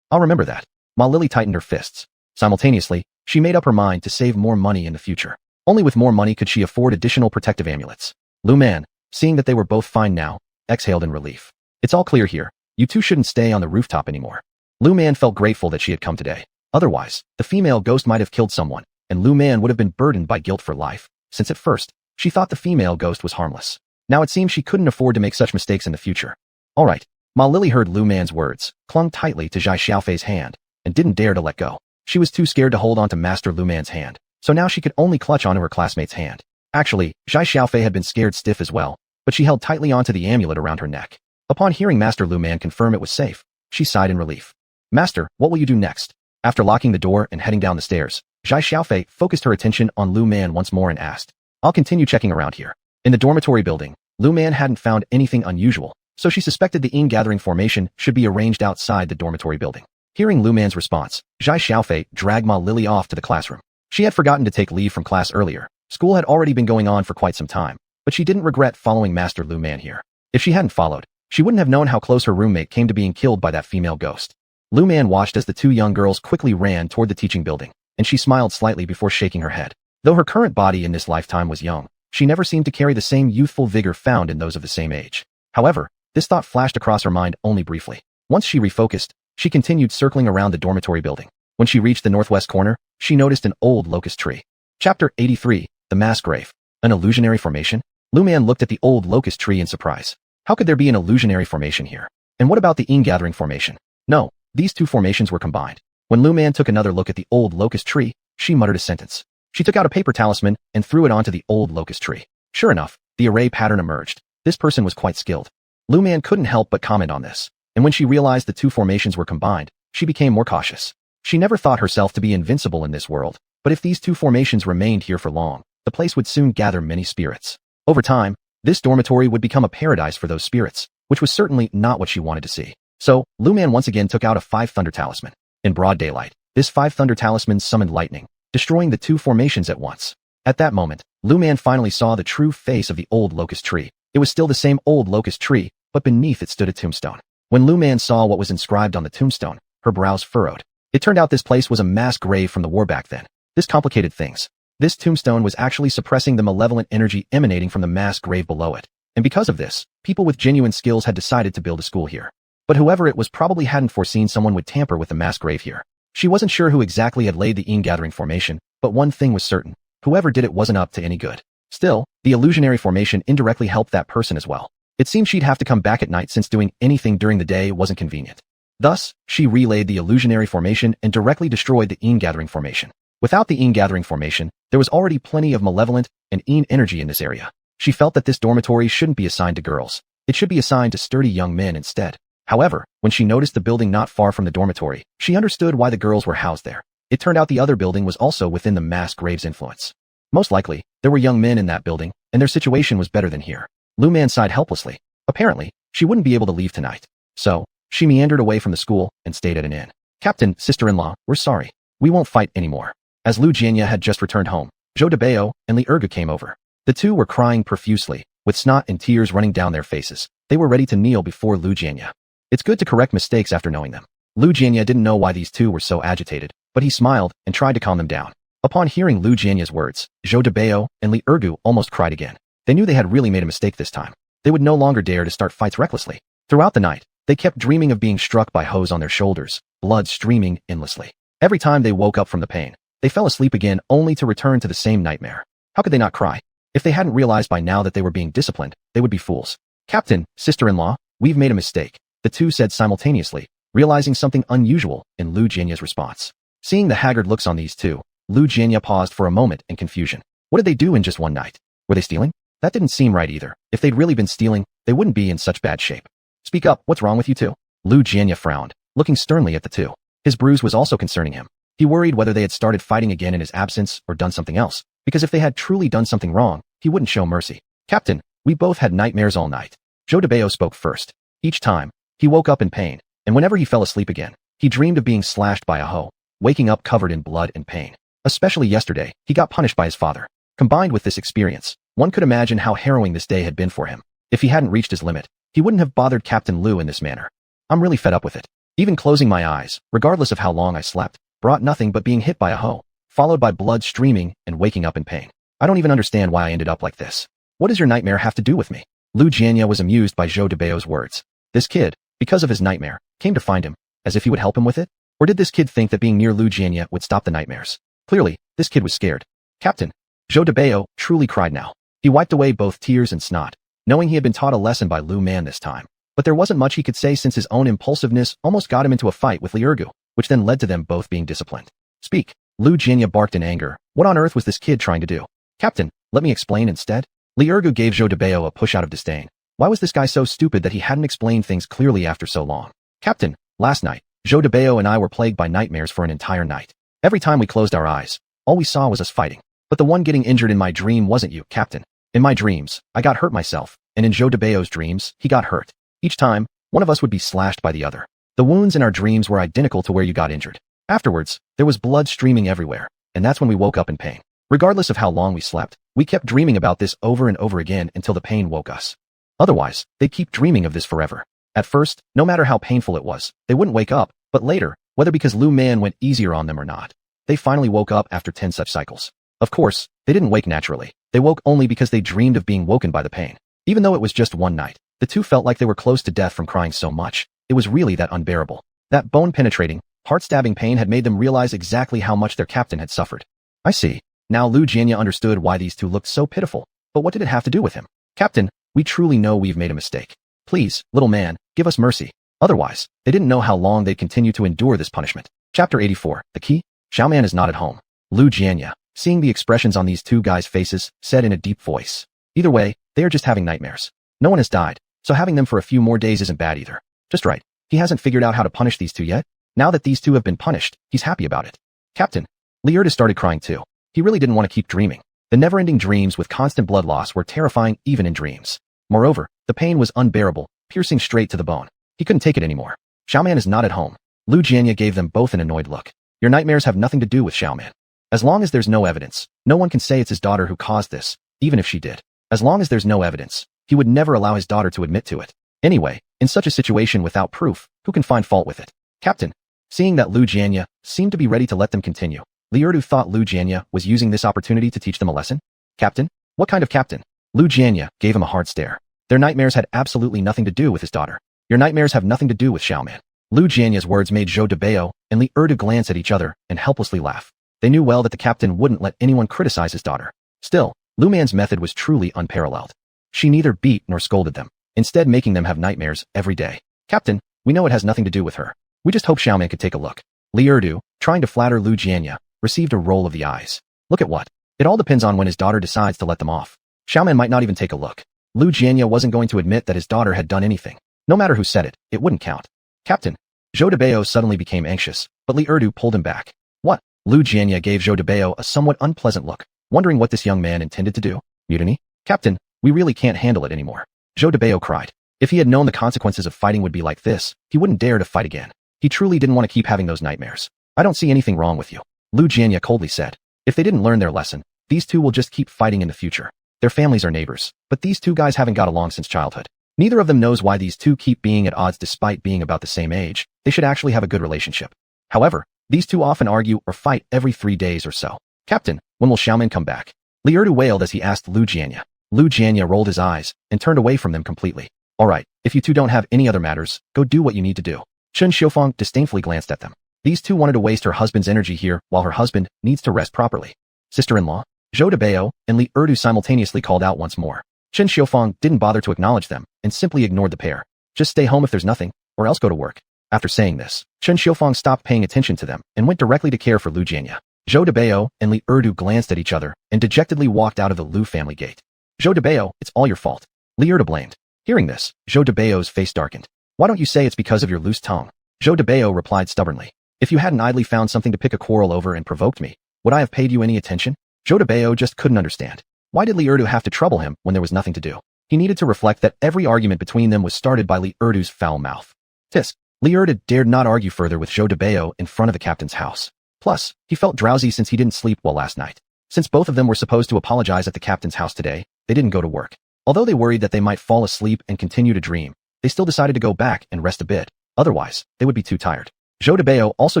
A: I'll remember that. Ma Lily tightened her fists. Simultaneously, she made up her mind to save more money in the future. Only with more money could she afford additional protective amulets. Lu Man, seeing that they were both fine now, exhaled in relief. It's all clear here. You two shouldn't stay on the rooftop anymore. Lu Man felt grateful that she had come today. Otherwise, the female ghost might have killed someone, and Lu Man would have been burdened by guilt for life, since at first, she thought the female ghost was harmless. Now it seemed she couldn't afford to make such mistakes in the future. All right. Ma Lily heard Lu Man's words, clung tightly to Xia Xiaofei's hand, and didn't dare to let go. She was too scared to hold on to Master Lu Man's hand, so now she could only clutch onto her classmate's hand. Actually, Xia Xiaofei had been scared stiff as well, but she held tightly onto the amulet around her neck. Upon hearing Master Lu Man confirm it was safe, she sighed in relief. Master, what will you do next? After locking the door and heading down the stairs, Xia Xiaofei focused her attention on Lu Man once more and asked, I'll continue checking around here. In the dormitory building, Lu Man hadn't found anything unusual, so she suspected the gathering formation should be arranged outside the dormitory building. Hearing Lu Man's response, Xia Xiaofei dragged Ma Lily off to the classroom. She had forgotten to take leave from class earlier. School had already been going on for quite some time, but she didn't regret following Master Lu Man here. If she hadn't followed, she wouldn't have known how close her roommate came to being killed by that female ghost. Lu Man watched as the two young girls quickly ran toward the teaching building, and she smiled slightly before shaking her head. Though her current body in this lifetime was young, she never seemed to carry the same youthful vigor found in those of the same age. However, this thought flashed across her mind only briefly. Once she refocused, she continued circling around the dormitory building. When she reached the northwest corner, she noticed an old locust tree. Chapter 83, The Mass Grave. An illusionary formation? Lu Man looked at the old locust tree in surprise. How could there be an illusionary formation here? And what about the gathering formation? No, these two formations were combined. When Lu Man took another look at the old locust tree, she muttered a sentence. She took out a paper talisman and threw it onto the old locust tree. Sure enough, the array pattern emerged. This person was quite skilled. Lu Man couldn't help but comment on this. And when she realized the two formations were combined, she became more cautious. She never thought herself to be invincible in this world, but if these two formations remained here for long, the place would soon gather many spirits. Over time, this dormitory would become a paradise for those spirits, which was certainly not what she wanted to see. So, Lu Man once again took out a 5 Thunder Talisman. In broad daylight, this 5 Thunder Talisman summoned lightning, destroying the two formations at once. At that moment, Lu Man finally saw the true face of the old locust tree. It was still the same old locust tree, but beneath it stood a tombstone. When Lu Man saw what was inscribed on the tombstone, her brows furrowed. It turned out this place was a mass grave from the war back then. This complicated things. This tombstone was actually suppressing the malevolent energy emanating from the mass grave below it. And because of this, people with genuine skills had decided to build a school here. But whoever it was probably hadn't foreseen someone would tamper with the mass grave here. She wasn't sure who exactly had laid the gathering formation, but one thing was certain. Whoever did it wasn't up to any good. Still, the illusionary formation indirectly helped that person as well. It seemed she'd have to come back at night since doing anything during the day wasn't convenient. Thus, she relayed the illusionary formation and directly destroyed the gathering formation. Without the gathering formation, there was already plenty of malevolent and energy in this area. She felt that this dormitory shouldn't be assigned to girls. It should be assigned to sturdy young men instead. However, when she noticed the building not far from the dormitory, she understood why the girls were housed there. It turned out the other building was also within the mass grave's influence. Most likely, there were young men in that building, and their situation was better than here. Lu Man sighed helplessly. Apparently, she wouldn't be able to leave tonight. So, she meandered away from the school and stayed at an inn. Captain, sister-in-law, we're sorry. We won't fight anymore. As Lu Jianya had just returned home, Zhou Debao and Li Ergu came over. The two were crying profusely, with snot and tears running down their faces. They were ready to kneel before Lu Jianya. It's good to correct mistakes after knowing them. Lu Jianya didn't know why these two were so agitated, but he smiled and tried to calm them down. Upon hearing Lu Jianya's words, Zhou Debao and Li Ergu almost cried again. They knew they had really made a mistake this time. They would no longer dare to start fights recklessly. Throughout the night, they kept dreaming of being struck by hoes on their shoulders, blood streaming endlessly. Every time they woke up from the pain, they fell asleep again only to return to the same nightmare. How could they not cry? If they hadn't realized by now that they were being disciplined, they would be fools. Captain, sister-in-law, we've made a mistake, the two said simultaneously, realizing something unusual in Lu Jianya's response. Seeing the haggard looks on these two, Lu Jianya paused for a moment in confusion. What did they do in just one night? Were they stealing? That didn't seem right either. If they'd really been stealing, they wouldn't be in such bad shape. Speak up, what's wrong with you two? Lu Jianya frowned, looking sternly at the two. His bruise was also concerning him. He worried whether they had started fighting again in his absence or done something else, because if they had truly done something wrong, he wouldn't show mercy. Captain, we both had nightmares all night. Zhou Debao spoke first. Each time, he woke up in pain, and whenever he fell asleep again, he dreamed of being slashed by a hoe, waking up covered in blood and pain. Especially yesterday, he got punished by his father. Combined with this experience, one could imagine how harrowing this day had been for him. If he hadn't reached his limit, he wouldn't have bothered Captain Lu in this manner. I'm really fed up with it. Even closing my eyes, regardless of how long I slept, brought nothing but being hit by a hoe, followed by blood streaming and waking up in pain. I don't even understand why I ended up like this. What does your nightmare have to do with me? Lu Jianya was amused by Zhou Debao's words. This kid, because of his nightmare, came to find him, as if he would help him with it? Or did this kid think that being near Lu Jianya would stop the nightmares? Clearly, this kid was scared. Captain, Zhou Debao truly cried now. He wiped away both tears and snot, knowing he had been taught a lesson by Lu Man this time. But there wasn't much he could say since his own impulsiveness almost got him into a fight with Li Ergu, which then led to them both being disciplined. Speak. Lu Jianya barked in anger. What on earth was this kid trying to do? Captain, let me explain instead. Li Ergu gave Zhou Debao a push out of disdain. Why was this guy so stupid that he hadn't explained things clearly after so long? Captain, last night, Zhou Debao and I were plagued by nightmares for an entire night. Every time we closed our eyes, all we saw was us fighting. But the one getting injured in my dream wasn't you, Captain. In my dreams, I got hurt myself, and in Zhou Debao's dreams, he got hurt. Each time, one of us would be slashed by the other. The wounds in our dreams were identical to where you got injured. Afterwards, there was blood streaming everywhere, and that's when we woke up in pain. Regardless of how long we slept, we kept dreaming about this over and over again until the pain woke us. Otherwise, they'd keep dreaming of this forever. At first, no matter how painful it was, they wouldn't wake up, but later, whether because Lu Man went easier on them or not, they finally woke up after 10 such cycles. Of course, they didn't wake naturally. They woke only because they dreamed of being woken by the pain. Even though it was just one night, the two felt like they were close to death from crying so much. It was really that unbearable. That bone-penetrating, heart-stabbing pain had made them realize exactly how much their captain had suffered. I see. Now Lu Jianya understood why these two looked so pitiful. But what did it have to do with him? Captain, we truly know we've made a mistake. Please, little man, give us mercy. Otherwise, they didn't know how long they'd continue to endure this punishment. Chapter 84. The key? Xiaoman is not at home. Lu Jianya, seeing the expressions on these two guys' faces, said in a deep voice. Either way, they are just having nightmares. No one has died, so having them for a few more days isn't bad either. Just right. He hasn't figured out how to punish these two yet. Now that these two have been punished, he's happy about it. Captain. Liurda started crying too. He really didn't want to keep dreaming. The never-ending dreams with constant blood loss were terrifying even in dreams. Moreover, the pain was unbearable, piercing straight to the bone. He couldn't take it anymore. Xiaoman is not at home. Lu Jianya gave them both an annoyed look. Your nightmares have nothing to do with Xiaoman. As long as there's no evidence, no one can say it's his daughter who caused this, even if she did. As long as there's no evidence, he would never allow his daughter to admit to it. Anyway, in such a situation without proof, who can find fault with it? Captain. Seeing that Lu Jianya seemed to be ready to let them continue, Liurdu thought Lu Jianya was using this opportunity to teach them a lesson. Captain? What kind of captain? Lu Jianya gave him a hard stare. Their nightmares had absolutely nothing to do with his daughter. Your nightmares have nothing to do with Xiaoman. Lu Jianya's words made Zhou Debao and Liurdu glance at each other and helplessly laugh. They knew well that the captain wouldn't let anyone criticize his daughter. Still, Lu Man's method was truly unparalleled. She neither beat nor scolded them, instead making them have nightmares every day. Captain, we know it has nothing to do with her. We just hope Xiaoman could take a look. Liurdu, trying to flatter Lu Jianya, received a roll of the eyes. Look at what? It all depends on when his daughter decides to let them off. Xiaoman might not even take a look. Lu Jianya wasn't going to admit that his daughter had done anything. No matter who said it, it wouldn't count. Captain. Zhou Debao suddenly became anxious, but Liurdu pulled him back. What? Lu Jianya gave Zhou Debao a somewhat unpleasant look, wondering what this young man intended to do. Mutiny? Captain, we really can't handle it anymore. Zhou Debao cried. If he had known the consequences of fighting would be like this, he wouldn't dare to fight again. He truly didn't want to keep having those nightmares. I don't see anything wrong with you. Lu Jianya coldly said. If they didn't learn their lesson, these two will just keep fighting in the future. Their families are neighbors, but these two guys haven't got along since childhood. Neither of them knows why these two keep being at odds despite being about the same age. They should actually have a good relationship. However, these two often argue or fight every 3 days or so. Captain, when will Xiaoman come back? Liurdu wailed as he asked Lu Jianya. Lu Jianya rolled his eyes and turned away from them completely. Alright, if you two don't have any other matters, go do what you need to do. Chen Xiufeng disdainfully glanced at them. These two wanted to waste her husband's energy here while her husband needs to rest properly. Sister-in-law? Zhou Debao and Liurdu simultaneously called out once more. Chen Xiufeng didn't bother to acknowledge them and simply ignored the pair. Just stay home if there's nothing, or else go to work. After saying this, Chen Xiufeng stopped paying attention to them and went directly to care for Lu Jianya. Zhou Debao and Liurdu glanced at each other and dejectedly walked out of the Lu family gate. Zhou Debao, it's all your fault. Liurdu blamed. Hearing this, Zhou Debao's face darkened. Why don't you say it's because of your loose tongue? Zhou Debao replied stubbornly. If you hadn't idly found something to pick a quarrel over and provoked me, would I have paid you any attention? Zhou Debao just couldn't understand. Why did Liurdu have to trouble him when there was nothing to do? He needed to reflect that every argument between them was started by Liurdu's foul mouth. Tisk. Liurdu dared not argue further with Zhou Debao in front of the captain's house. Plus, he felt drowsy since he didn't sleep well last night. Since both of them were supposed to apologize at the captain's house today, they didn't go to work. Although they worried that they might fall asleep and continue to dream, they still decided to go back and rest a bit. Otherwise, they would be too tired. Zhou Debao also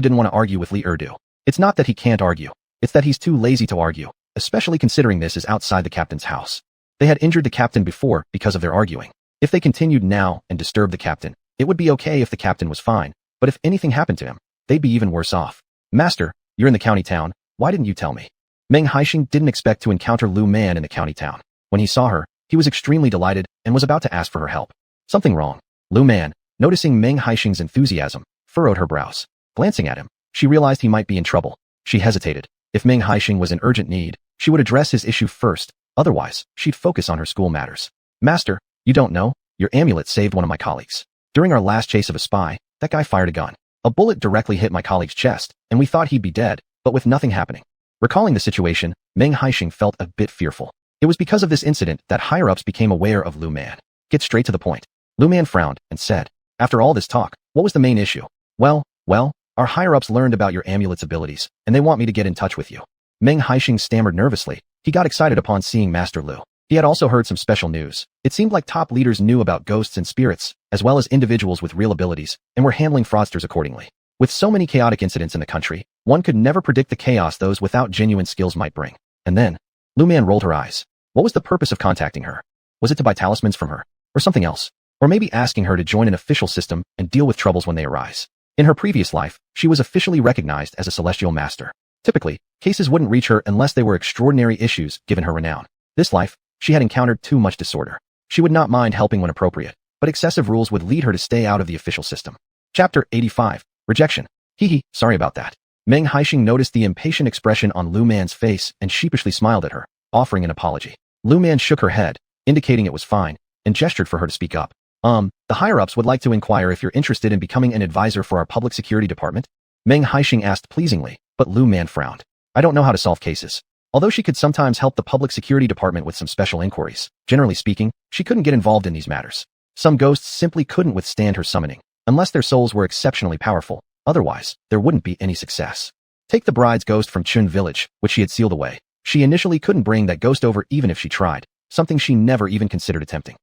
A: didn't want to argue with Liurdu. It's not that he can't argue. It's that he's too lazy to argue, especially considering this is outside the captain's house. They had injured the captain before because of their arguing. If they continued now and disturbed the captain, it would be okay if the captain was fine, but if anything happened to him, they'd be even worse off. Master, you're in the county town, why didn't you tell me? Meng Haixing didn't expect to encounter Lu Man in the county town. When he saw her, he was extremely delighted and was about to ask for her help. Something wrong. Lu Man, noticing Meng Haixing's enthusiasm, furrowed her brows. Glancing at him, she realized he might be in trouble. She hesitated. If Meng Haixing was in urgent need, she would address his issue first, Otherwise, she'd focus on her school matters. Master, you don't know? Your amulet saved one of my colleagues. During our last chase of a spy, that guy fired a gun. A bullet directly hit my colleague's chest, and we thought he'd be dead, but with nothing happening. Recalling the situation, Meng Haixing felt a bit fearful. It was because of this incident that higher-ups became aware of Lu Man. Get straight to the point. Lu Man frowned and said, after all this talk, what was the main issue? Well, our higher-ups learned about your amulet's abilities, and they want me to get in touch with you. Meng Haixing stammered nervously. He got excited upon seeing Master Lu. He had also heard some special news. It seemed like top leaders knew about ghosts and spirits, as well as individuals with real abilities, and were handling fraudsters accordingly. With so many chaotic incidents in the country, one could never predict the chaos those without genuine skills might bring. And then, Lu Man rolled her eyes. What was the purpose of contacting her? Was it to buy talismans from her? Or something else? Or maybe asking her to join an official system and deal with troubles when they arise? In her previous life, she was officially recognized as a celestial master. Typically, cases wouldn't reach her unless they were extraordinary issues given her renown. This life, she had encountered too much disorder. She would not mind helping when appropriate, but excessive rules would lead her to stay out of the official system. Chapter 85. Rejection. Sorry about that. Meng Haixing noticed the impatient expression on Lu Man's face and sheepishly smiled at her, offering an apology. Lu Man shook her head, indicating it was fine, and gestured for her to speak up. The higher-ups would like to inquire if you're interested in becoming an advisor for our public security department? Meng Haixing asked pleasingly, but Lu Man frowned. I don't know how to solve cases. Although she could sometimes help the public security department with some special inquiries, generally speaking, she couldn't get involved in these matters. Some ghosts simply couldn't withstand her summoning, unless their souls were exceptionally powerful. Otherwise, there wouldn't be any success. Take the bride's ghost from Chun village, which she had sealed away. She initially couldn't bring that ghost over even if she tried, something she never even considered attempting.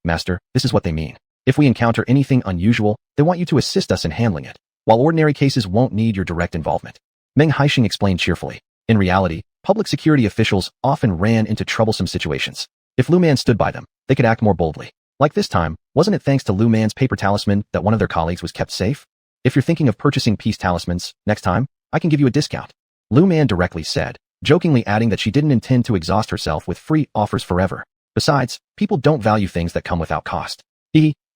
A: Master, this is what they mean. If we encounter anything unusual, they want you to assist us in handling it, while ordinary cases won't need your direct involvement. Meng Haixing explained cheerfully. In reality, public security officials often ran into troublesome situations. If Lu Man stood by them, they could act more boldly. Like this time, wasn't it thanks to Lu Man's paper talisman that one of their colleagues was kept safe? If you're thinking of purchasing peace talismans, next time, I can give you a discount. Lu Man directly said, jokingly adding that she didn't intend to exhaust herself with free offers forever. Besides, people don't value things that come without cost.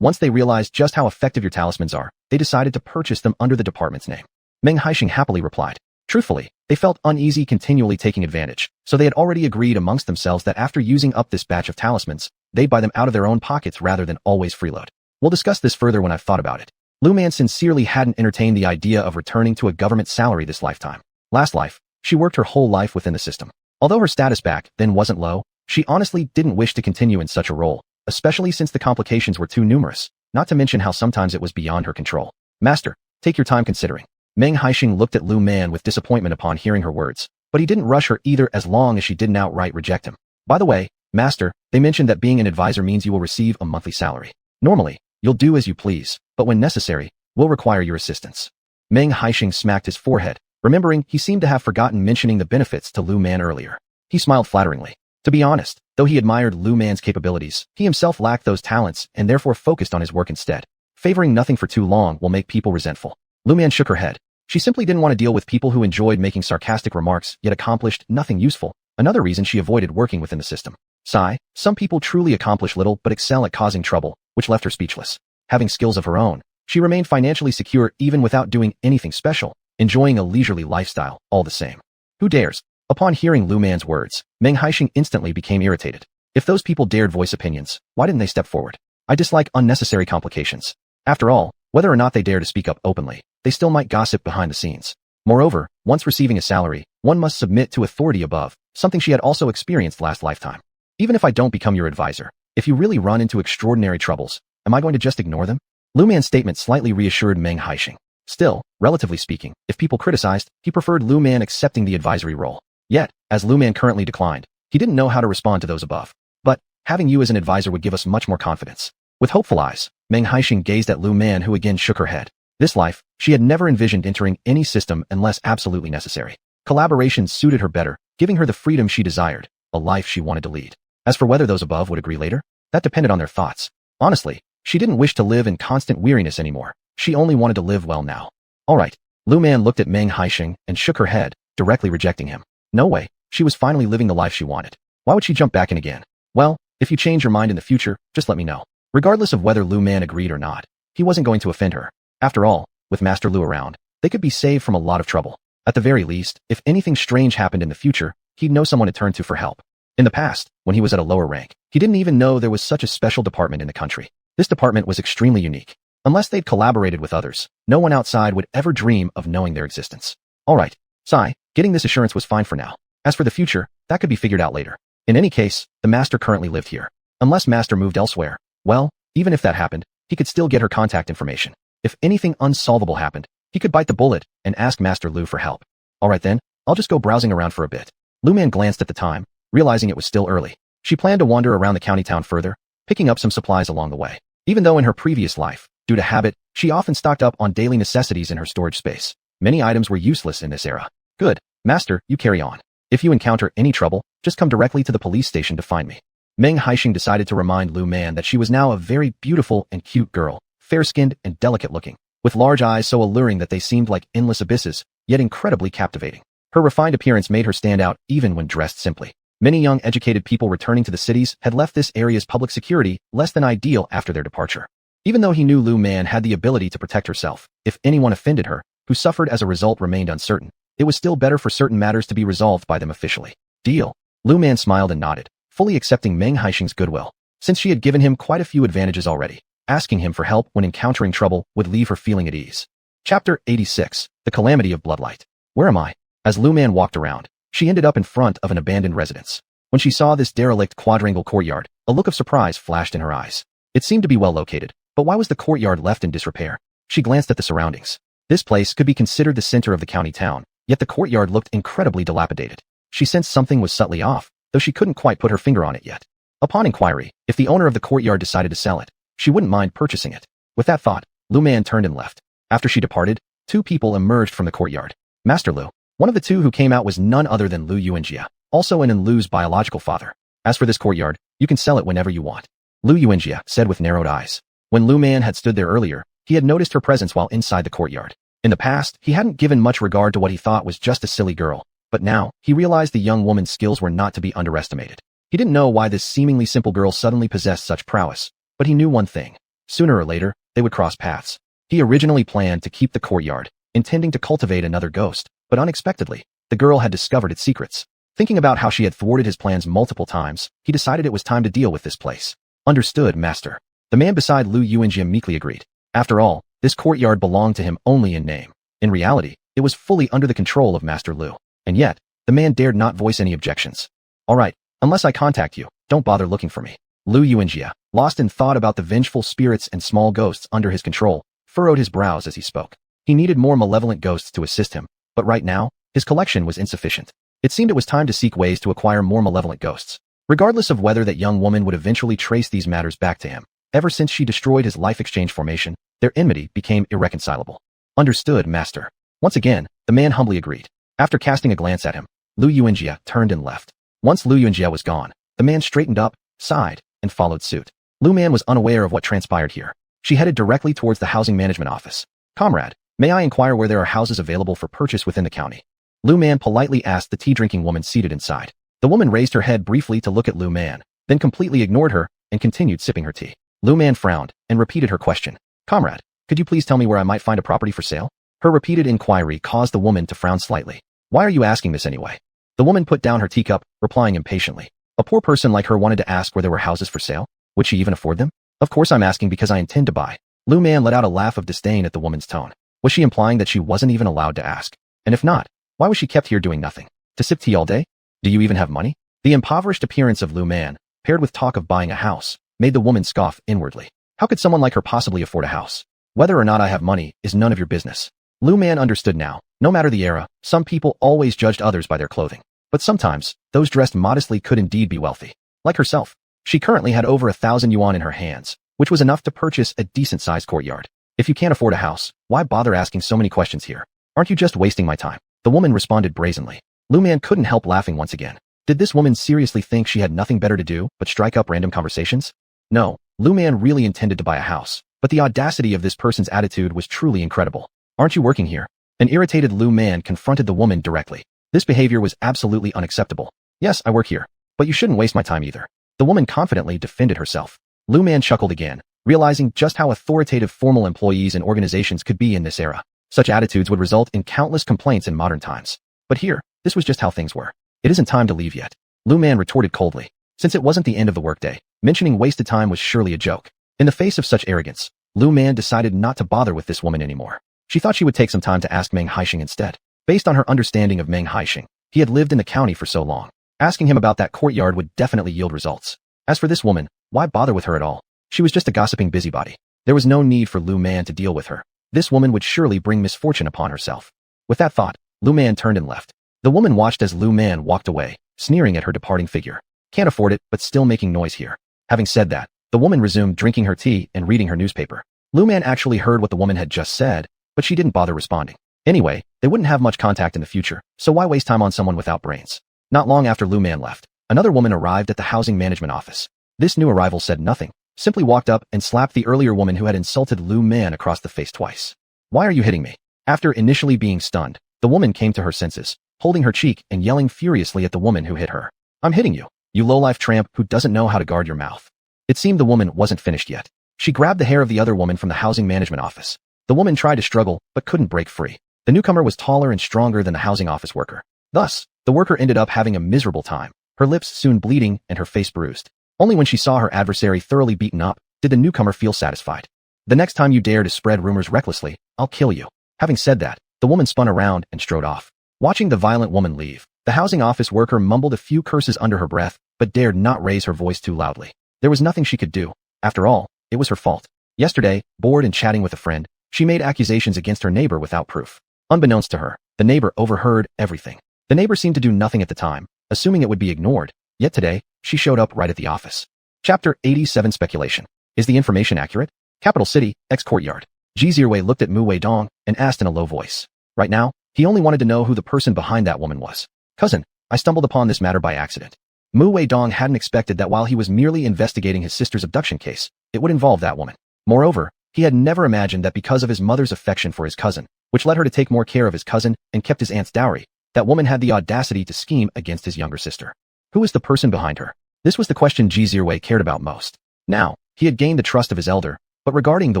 A: Once they realized just how effective your talismans are, they decided to purchase them under the department's name. Meng Haixing happily replied. Truthfully, they felt uneasy continually taking advantage, so they had already agreed amongst themselves that after using up this batch of talismans, they'd buy them out of their own pockets rather than always freeload. We'll discuss this further when I've thought about it. Lu Man sincerely hadn't entertained the idea of returning to a government salary this lifetime. Last life, she worked her whole life within the system. Although her status back then wasn't low, she honestly didn't wish to continue in such a role, especially since the complications were too numerous, not to mention how sometimes it was beyond her control. Master, take your time considering. Meng Haixing looked at Lu Man with disappointment upon hearing her words, but he didn't rush her either as long as she didn't outright reject him. By the way, Master, they mentioned that being an advisor means you will receive a monthly salary. Normally, you'll do as you please, but when necessary, we'll require your assistance. Meng Haixing smacked his forehead, remembering he seemed to have forgotten mentioning the benefits to Lu Man earlier. He smiled flatteringly. To be honest, though he admired Lu Man's capabilities, he himself lacked those talents and therefore focused on his work instead. Favoring nothing for too long will make people resentful. Lu Man shook her head. She simply didn't want to deal with people who enjoyed making sarcastic remarks yet accomplished nothing useful, another reason she avoided working within the system. Sigh, some people truly accomplish little but excel at causing trouble, which left her speechless. Having skills of her own, she remained financially secure even without doing anything special, enjoying a leisurely lifestyle, all the same. Who dares? Upon hearing Lu Man's words, Meng Haixing instantly became irritated. If those people dared voice opinions, why didn't they step forward? I dislike unnecessary complications. After all, whether or not they dare to speak up openly, they still might gossip behind the scenes. Moreover, once receiving a salary, one must submit to authority above, something she had also experienced last lifetime. Even if I don't become your advisor, if you really run into extraordinary troubles, am I going to just ignore them? Lu Man's statement slightly reassured Meng Haixing. Still, relatively speaking, if people criticized, he preferred Lu Man accepting the advisory role. Yet, as Lu Man currently declined, he didn't know how to respond to those above. But, having you as an advisor would give us much more confidence. With hopeful eyes, Meng Haixing gazed at Lu Man, who again shook her head. This life, she had never envisioned entering any system unless absolutely necessary. Collaboration suited her better, giving her the freedom she desired, a life she wanted to lead. As for whether those above would agree later, that depended on their thoughts. Honestly, she didn't wish to live in constant weariness anymore. She only wanted to live well now. All right. Lu Man looked at Meng Haixing and shook her head, directly rejecting him. No way, she was finally living the life she wanted. Why would she jump back in again? Well, if you change your mind in the future, just let me know. Regardless of whether Lu Man agreed or not, he wasn't going to offend her. After all, with Master Lu around, they could be saved from a lot of trouble. At the very least, if anything strange happened in the future, he'd know someone to turn to for help. In the past, when he was at a lower rank, he didn't even know there was such a special department in the country. This department was extremely unique. Unless they'd collaborated with others, no one outside would ever dream of knowing their existence. Alright, Sai, getting this assurance was fine for now. As for the future, that could be figured out later. In any case, the master currently lived here. Unless master moved elsewhere, well, even if that happened, he could still get her contact information. If anything unsolvable happened, he could bite the bullet and ask Master Lu for help. Alright then, I'll just go browsing around for a bit. Lu Man glanced at the time, realizing it was still early. She planned to wander around the county town further, picking up some supplies along the way. Even though in her previous life, due to habit, she often stocked up on daily necessities in her storage space. Many items were useless in this era. Good, Master, you carry on. If you encounter any trouble, just come directly to the police station to find me. Meng Haixing decided to remind Lu Man that she was now a very beautiful and cute girl, fair-skinned and delicate-looking, with large eyes so alluring that they seemed like endless abysses, yet incredibly captivating. Her refined appearance made her stand out even when dressed simply. Many young educated people returning to the cities had left this area's public security less than ideal after their departure. Even though he knew Lu Man had the ability to protect herself, if anyone offended her, who suffered as a result remained uncertain, it was still better for certain matters to be resolved by them officially. Deal. Lu Man smiled and nodded, fully accepting Meng Haixing's goodwill, since she had given him quite a few advantages already. Asking him for help when encountering trouble would leave her feeling at ease. Chapter 86, The Calamity of Bloodlight. Where am I? As Lu Man walked around, she ended up in front of an abandoned residence. When she saw this derelict quadrangle courtyard, a look of surprise flashed in her eyes. It seemed to be well located, but why was the courtyard left in disrepair? She glanced at the surroundings. This place could be considered the center of the county town, yet the courtyard looked incredibly dilapidated. She sensed something was subtly off, though she couldn't quite put her finger on it yet. Upon inquiry, if the owner of the courtyard decided to sell it, she wouldn't mind purchasing it. With that thought, Lu Man turned and left. After she departed, two people emerged from the courtyard. Master Lu. One of the two who came out was none other than Lu Yuanjia, also An and Lu's biological father. As for this courtyard, you can sell it whenever you want. Lu Yuanjia said with narrowed eyes. When Lu Man had stood there earlier, he had noticed her presence while inside the courtyard. In the past, he hadn't given much regard to what he thought was just a silly girl, but now, he realized the young woman's skills were not to be underestimated. He didn't know why this seemingly simple girl suddenly possessed such prowess, but he knew one thing. Sooner or later, they would cross paths. He originally planned to keep the courtyard, intending to cultivate another ghost, but unexpectedly, the girl had discovered its secrets. Thinking about how she had thwarted his plans multiple times, he decided it was time to deal with this place. Understood, Master. The man beside Lu Yuanjia meekly agreed. After all, this courtyard belonged to him only in name. In reality, it was fully under the control of Master Lu. And yet, the man dared not voice any objections. Alright, unless I contact you, don't bother looking for me. Lu Yuanjia, lost in thought about the vengeful spirits and small ghosts under his control, furrowed his brows as he spoke. He needed more malevolent ghosts to assist him, but right now, his collection was insufficient. It seemed it was time to seek ways to acquire more malevolent ghosts. Regardless of whether that young woman would eventually trace these matters back to him, ever since she destroyed his life exchange formation, their enmity became irreconcilable. Understood, Master. Once again, the man humbly agreed. After casting a glance at him, Lu Yuanjia turned and left. Once Lu Yuanjia was gone, the man straightened up, sighed, and followed suit. Lu Man was unaware of what transpired here. She headed directly towards the housing management office. Comrade, may I inquire where there are houses available for purchase within the county? Lu Man politely asked the tea-drinking woman seated inside. The woman raised her head briefly to look at Lu Man, then completely ignored her and continued sipping her tea. Lu Man frowned and repeated her question. Comrade, could you please tell me where I might find a property for sale? Her repeated inquiry caused the woman to frown slightly. Why are you asking this anyway? The woman put down her teacup, replying impatiently. A poor person like her wanted to ask where there were houses for sale? Would she even afford them? Of course I'm asking because I intend to buy. Lu Man let out a laugh of disdain at the woman's tone. Was she implying that she wasn't even allowed to ask? And if not, why was she kept here doing nothing? To sip tea all day? Do you even have money? The impoverished appearance of Lu Man, paired with talk of buying a house, made the woman scoff inwardly. How could someone like her possibly afford a house? Whether or not I have money is none of your business. Lu Man understood now. No matter the era, some people always judged others by their clothing. But sometimes, those dressed modestly could indeed be wealthy. Like herself, she currently had over 1,000 yuan in her hands, which was enough to purchase a decent-sized courtyard. If you can't afford a house, why bother asking so many questions here? Aren't you just wasting my time? The woman responded brazenly. Lu Man couldn't help laughing once again. Did this woman seriously think she had nothing better to do but strike up random conversations? No, Lu Man really intended to buy a house, but the audacity of this person's attitude was truly incredible. Aren't you working here? An irritated Lu Man confronted the woman directly. This behavior was absolutely unacceptable. Yes, I work here, but you shouldn't waste my time either. The woman confidently defended herself. Lu Man chuckled again, realizing just how authoritative formal employees and organizations could be in this era. Such attitudes would result in countless complaints in modern times. But here, this was just how things were. It isn't time to leave yet. Lu Man retorted coldly. Since it wasn't the end of the workday, mentioning wasted time was surely a joke. In the face of such arrogance, Lu Man decided not to bother with this woman anymore. She thought she would take some time to ask Meng Haixing instead. Based on her understanding of Meng Haixing, he had lived in the county for so long. Asking him about that courtyard would definitely yield results. As for this woman, why bother with her at all? She was just a gossiping busybody. There was no need for Lu Man to deal with her. This woman would surely bring misfortune upon herself. With that thought, Lu Man turned and left. The woman watched as Lu Man walked away, sneering at her departing figure. Can't afford it, but still making noise here. Having said that, the woman resumed drinking her tea and reading her newspaper. Lu Man actually heard what the woman had just said, but she didn't bother responding. Anyway, they wouldn't have much contact in the future, so why waste time on someone without brains? Not long after Lu Man left, another woman arrived at the housing management office. This new arrival said nothing, simply walked up and slapped the earlier woman who had insulted Lu Man across the face twice. Why are you hitting me? After initially being stunned, the woman came to her senses, holding her cheek and yelling furiously at the woman who hit her. I'm hitting you, you lowlife tramp who doesn't know how to guard your mouth. It seemed the woman wasn't finished yet. She grabbed the hair of the other woman from the housing management office. The woman tried to struggle, but couldn't break free. The newcomer was taller and stronger than the housing office worker. Thus, the worker ended up having a miserable time, her lips soon bleeding and her face bruised. Only when she saw her adversary thoroughly beaten up did the newcomer feel satisfied. The next time you dare to spread rumors recklessly, I'll kill you. Having said that, the woman spun around and strode off. Watching the violent woman leave, the housing office worker mumbled a few curses under her breath, but dared not raise her voice too loudly. There was nothing she could do. After all, it was her fault. Yesterday, bored and chatting with a friend, she made accusations against her neighbor without proof. Unbeknownst to her, the neighbor overheard everything. The neighbor seemed to do nothing at the time, assuming it would be ignored, yet today, she showed up right at the office. Chapter 87 Speculation. Is the information accurate? Capital City, X-Courtyard. Ji Zirui looked at Mu Weidong and asked in a low voice. Right now, he only wanted to know who the person behind that woman was. Cousin, I stumbled upon this matter by accident. Mu Weidong hadn't expected that while he was merely investigating his sister's abduction case, it would involve that woman. Moreover, he had never imagined that because of his mother's affection for his cousin, which led her to take more care of his cousin and kept his aunt's dowry, that woman had the audacity to scheme against his younger sister. Who was the person behind her? This was the question Ji Zirui cared about most. Now, he had gained the trust of his elder, but regarding the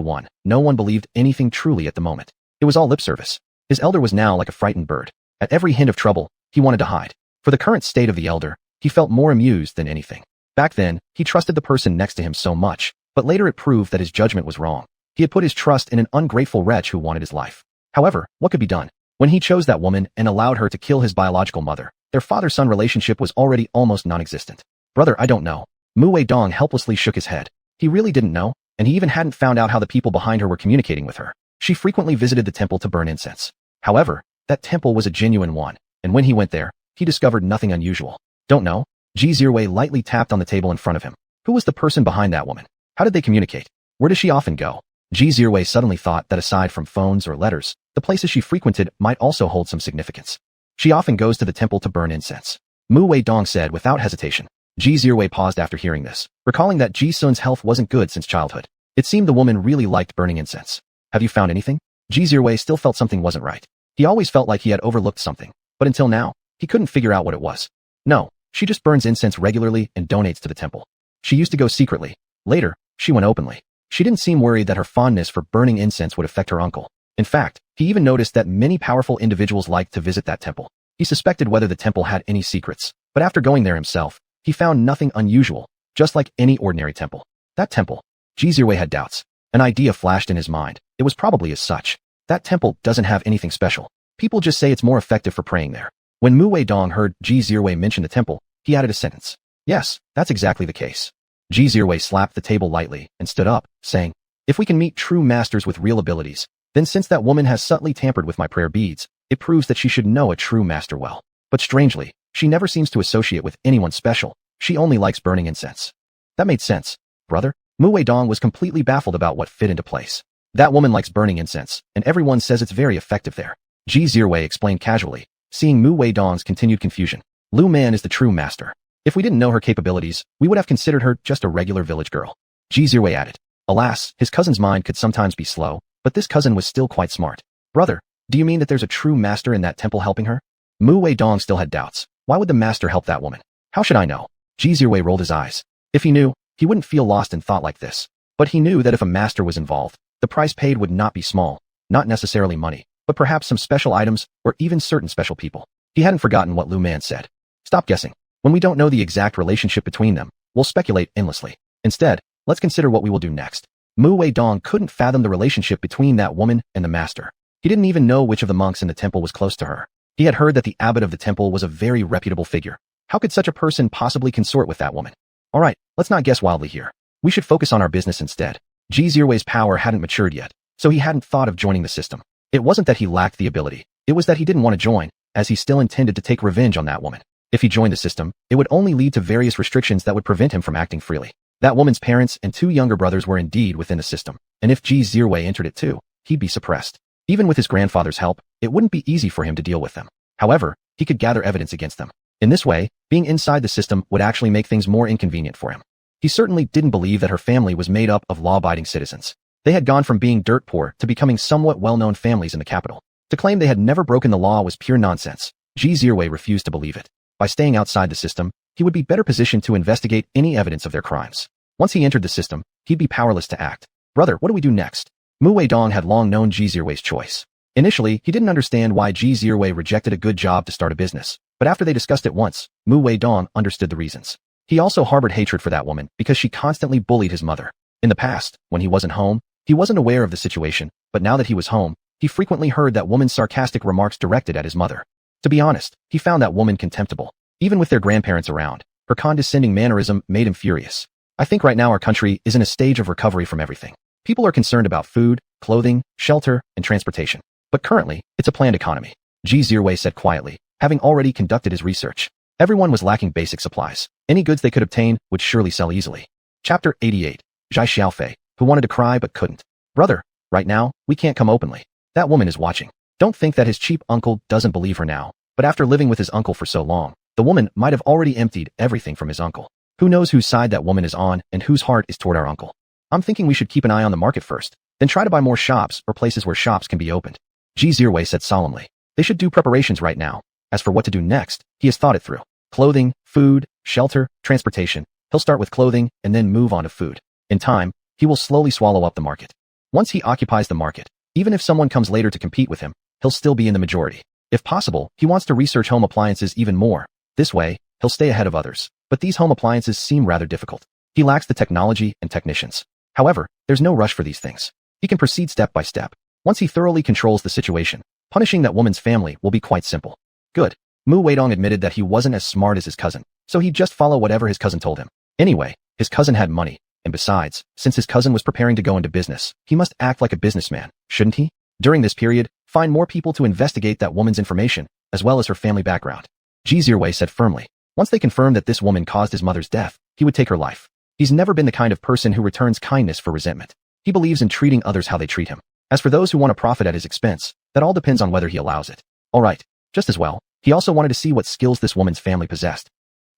A: one, no one believed anything truly at the moment. It was all lip service. His elder was now like a frightened bird. At every hint of trouble, he wanted to hide. For the current state of the elder, he felt more amused than anything. Back then, he trusted the person next to him so much, but later it proved that his judgment was wrong. He had put his trust in an ungrateful wretch who wanted his life. However, what could be done? When he chose that woman and allowed her to kill his biological mother, their father-son relationship was already almost non-existent. Brother, I don't know. Mu Weidong helplessly shook his head. He really didn't know, and he even hadn't found out how the people behind her were communicating with her. She frequently visited the temple to burn incense. However, that temple was a genuine one, and when he went there, he discovered nothing unusual. Don't know. Ji Zirui lightly tapped on the table in front of him. Who was the person behind that woman? How did they communicate? Where does she often go? Ji Zirui suddenly thought that aside from phones or letters, the places she frequented might also hold some significance. She often goes to the temple to burn incense. Mu Weidong said without hesitation. Ji Zirui paused after hearing this, recalling that Ji Sun's health wasn't good since childhood. It seemed the woman really liked burning incense. Have you found anything? Ji Zirui still felt something wasn't right. He always felt like he had overlooked something, but until now, he couldn't figure out what it was. No, she just burns incense regularly and donates to the temple. She used to go secretly. Later, she went openly. She didn't seem worried that her fondness for burning incense would affect her uncle. In fact, he even noticed that many powerful individuals liked to visit that temple. He suspected whether the temple had any secrets, but after going there himself, he found nothing unusual, just like any ordinary temple. That temple. Ji Zirui had doubts. An idea flashed in his mind. It was probably as such. That temple doesn't have anything special. People just say it's more effective for praying there. When Mu Weidong heard Ji Zirui mention the temple, he added a sentence. Yes, that's exactly the case. Ji Zirui slapped the table lightly and stood up, saying, if we can meet true masters with real abilities, then since that woman has subtly tampered with my prayer beads, it proves that she should know a true master well. But strangely, she never seems to associate with anyone special. She only likes burning incense. That made sense, brother. Mu Weidong was completely baffled about what fit into place. That woman likes burning incense, and everyone says it's very effective there. Ji Zirui explained casually, seeing Mu Weidong's continued confusion. Lu Man is the true master. If we didn't know her capabilities, we would have considered her just a regular village girl. Ji Zirui added. Alas, his cousin's mind could sometimes be slow, but this cousin was still quite smart. Brother, do you mean that there's a true master in that temple helping her? Mu Weidong still had doubts. Why would the master help that woman? How should I know? Ji Zirui rolled his eyes. If he knew, he wouldn't feel lost in thought like this. But he knew that if a master was involved, the price paid would not be small, not necessarily money, but perhaps some special items or even certain special people. He hadn't forgotten what Lu Man said. Stop guessing. When we don't know the exact relationship between them, we'll speculate endlessly. Instead, let's consider what we will do next. Mu Weidong couldn't fathom the relationship between that woman and the master. He didn't even know which of the monks in the temple was close to her. He had heard that the abbot of the temple was a very reputable figure. How could such a person possibly consort with that woman? Alright, let's not guess wildly here. We should focus on our business instead. Ji Zirwei's power hadn't matured yet, so he hadn't thought of joining the system. It wasn't that he lacked the ability, it was that he didn't want to join, as he still intended to take revenge on that woman. If he joined the system, it would only lead to various restrictions that would prevent him from acting freely. That woman's parents and 2 younger brothers were indeed within the system, and if Ji Zirwei entered it too, he'd be suppressed. Even with his grandfather's help, it wouldn't be easy for him to deal with them. However, he could gather evidence against them. In this way, being inside the system would actually make things more inconvenient for him. He certainly didn't believe that her family was made up of law-abiding citizens. They had gone from being dirt poor to becoming somewhat well-known families in the capital. To claim they had never broken the law was pure nonsense. Ji Zirwei refused to believe it. By staying outside the system, he would be better positioned to investigate any evidence of their crimes. Once he entered the system, he'd be powerless to act. Brother, what do we do next? Mu Weidong had long known Ji Zirwei's choice. Initially, he didn't understand why Ji Zirwei rejected a good job to start a business, but after they discussed it once, Mu Weidong understood the reasons. He also harbored hatred for that woman because she constantly bullied his mother. In the past, when he wasn't home, he wasn't aware of the situation, but now that he was home, he frequently heard that woman's sarcastic remarks directed at his mother. To be honest, he found that woman contemptible. Even with their grandparents around, her condescending mannerism made him furious. I think right now our country is in a stage of recovery from everything. People are concerned about food, clothing, shelter, and transportation. But currently, it's a planned economy. Ji Zirwei said quietly, having already conducted his research. Everyone was lacking basic supplies. Any goods they could obtain would surely sell easily. Chapter 88. Xia Xiaofei, who wanted to cry but couldn't. Brother, right now, we can't come openly. That woman is watching. Don't think that his cheap uncle doesn't believe her now, but after living with his uncle for so long, the woman might have already emptied everything from his uncle. Who knows whose side that woman is on and whose heart is toward our uncle. I'm thinking we should keep an eye on the market first, then try to buy more shops or places where shops can be opened. Ji Zirwei said solemnly. They should do preparations right now. As for what to do next, he has thought it through. Clothing, food, shelter, transportation. He'll start with clothing and then move on to food. In time, he will slowly swallow up the market. Once he occupies the market, even if someone comes later to compete with him, he'll still be in the majority. If possible, he wants to research home appliances even more. This way, he'll stay ahead of others. But these home appliances seem rather difficult. He lacks the technology and technicians. However, there's no rush for these things. He can proceed step by step. Once he thoroughly controls the situation, punishing that woman's family will be quite simple. Good. Mu Weidong admitted that he wasn't as smart as his cousin, so he'd just follow whatever his cousin told him. Anyway, his cousin had money, and besides, since his cousin was preparing to go into business, he must act like a businessman, shouldn't he? During this period, find more people to investigate that woman's information, as well as her family background. Ji Zirwei said firmly. Once they confirmed that this woman caused his mother's death, he would take her life. He's never been the kind of person who returns kindness for resentment. He believes in treating others how they treat him. As for those who want to profit at his expense, that all depends on whether he allows it. Alright, just as well, he also wanted to see what skills this woman's family possessed.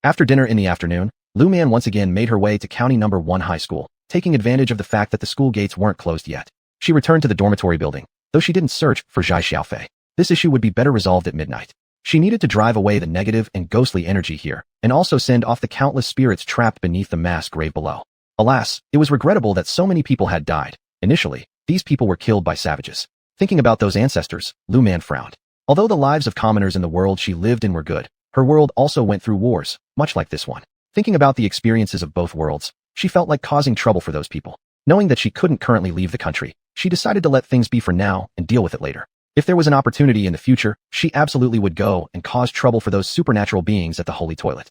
A: After dinner in the afternoon, Lu Man once again made her way to County No. 1 High School, taking advantage of the fact that the school gates weren't closed yet. She returned to the dormitory building, though she didn't search for Xia Xiaofei. This issue would be better resolved at midnight. She needed to drive away the negative and ghostly energy here, and also send off the countless spirits trapped beneath the mass grave below. Alas, it was regrettable that so many people had died. Initially, these people were killed by savages. Thinking about those ancestors, Lu Man frowned. Although the lives of commoners in the world she lived in were good, her world also went through wars, much like this one. Thinking about the experiences of both worlds, she felt like causing trouble for those people. Knowing that she couldn't currently leave the country, she decided to let things be for now and deal with it later. If there was an opportunity in the future, she absolutely would go and cause trouble for those supernatural beings at the holy toilet.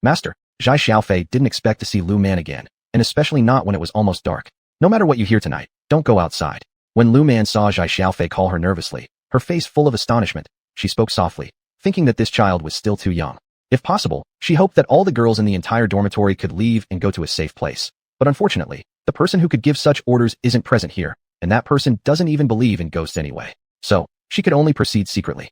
A: Master, Xia Xiaofei didn't expect to see Lu Man again, and especially not when it was almost dark. No matter what you hear tonight, don't go outside. When Lu Man saw Xia Xiaofei call her nervously, her face full of astonishment, she spoke softly, thinking that this child was still too young. If possible, she hoped that all the girls in the entire dormitory could leave and go to a safe place. But unfortunately, the person who could give such orders isn't present here, and that person doesn't even believe in ghosts anyway. So, she could only proceed secretly.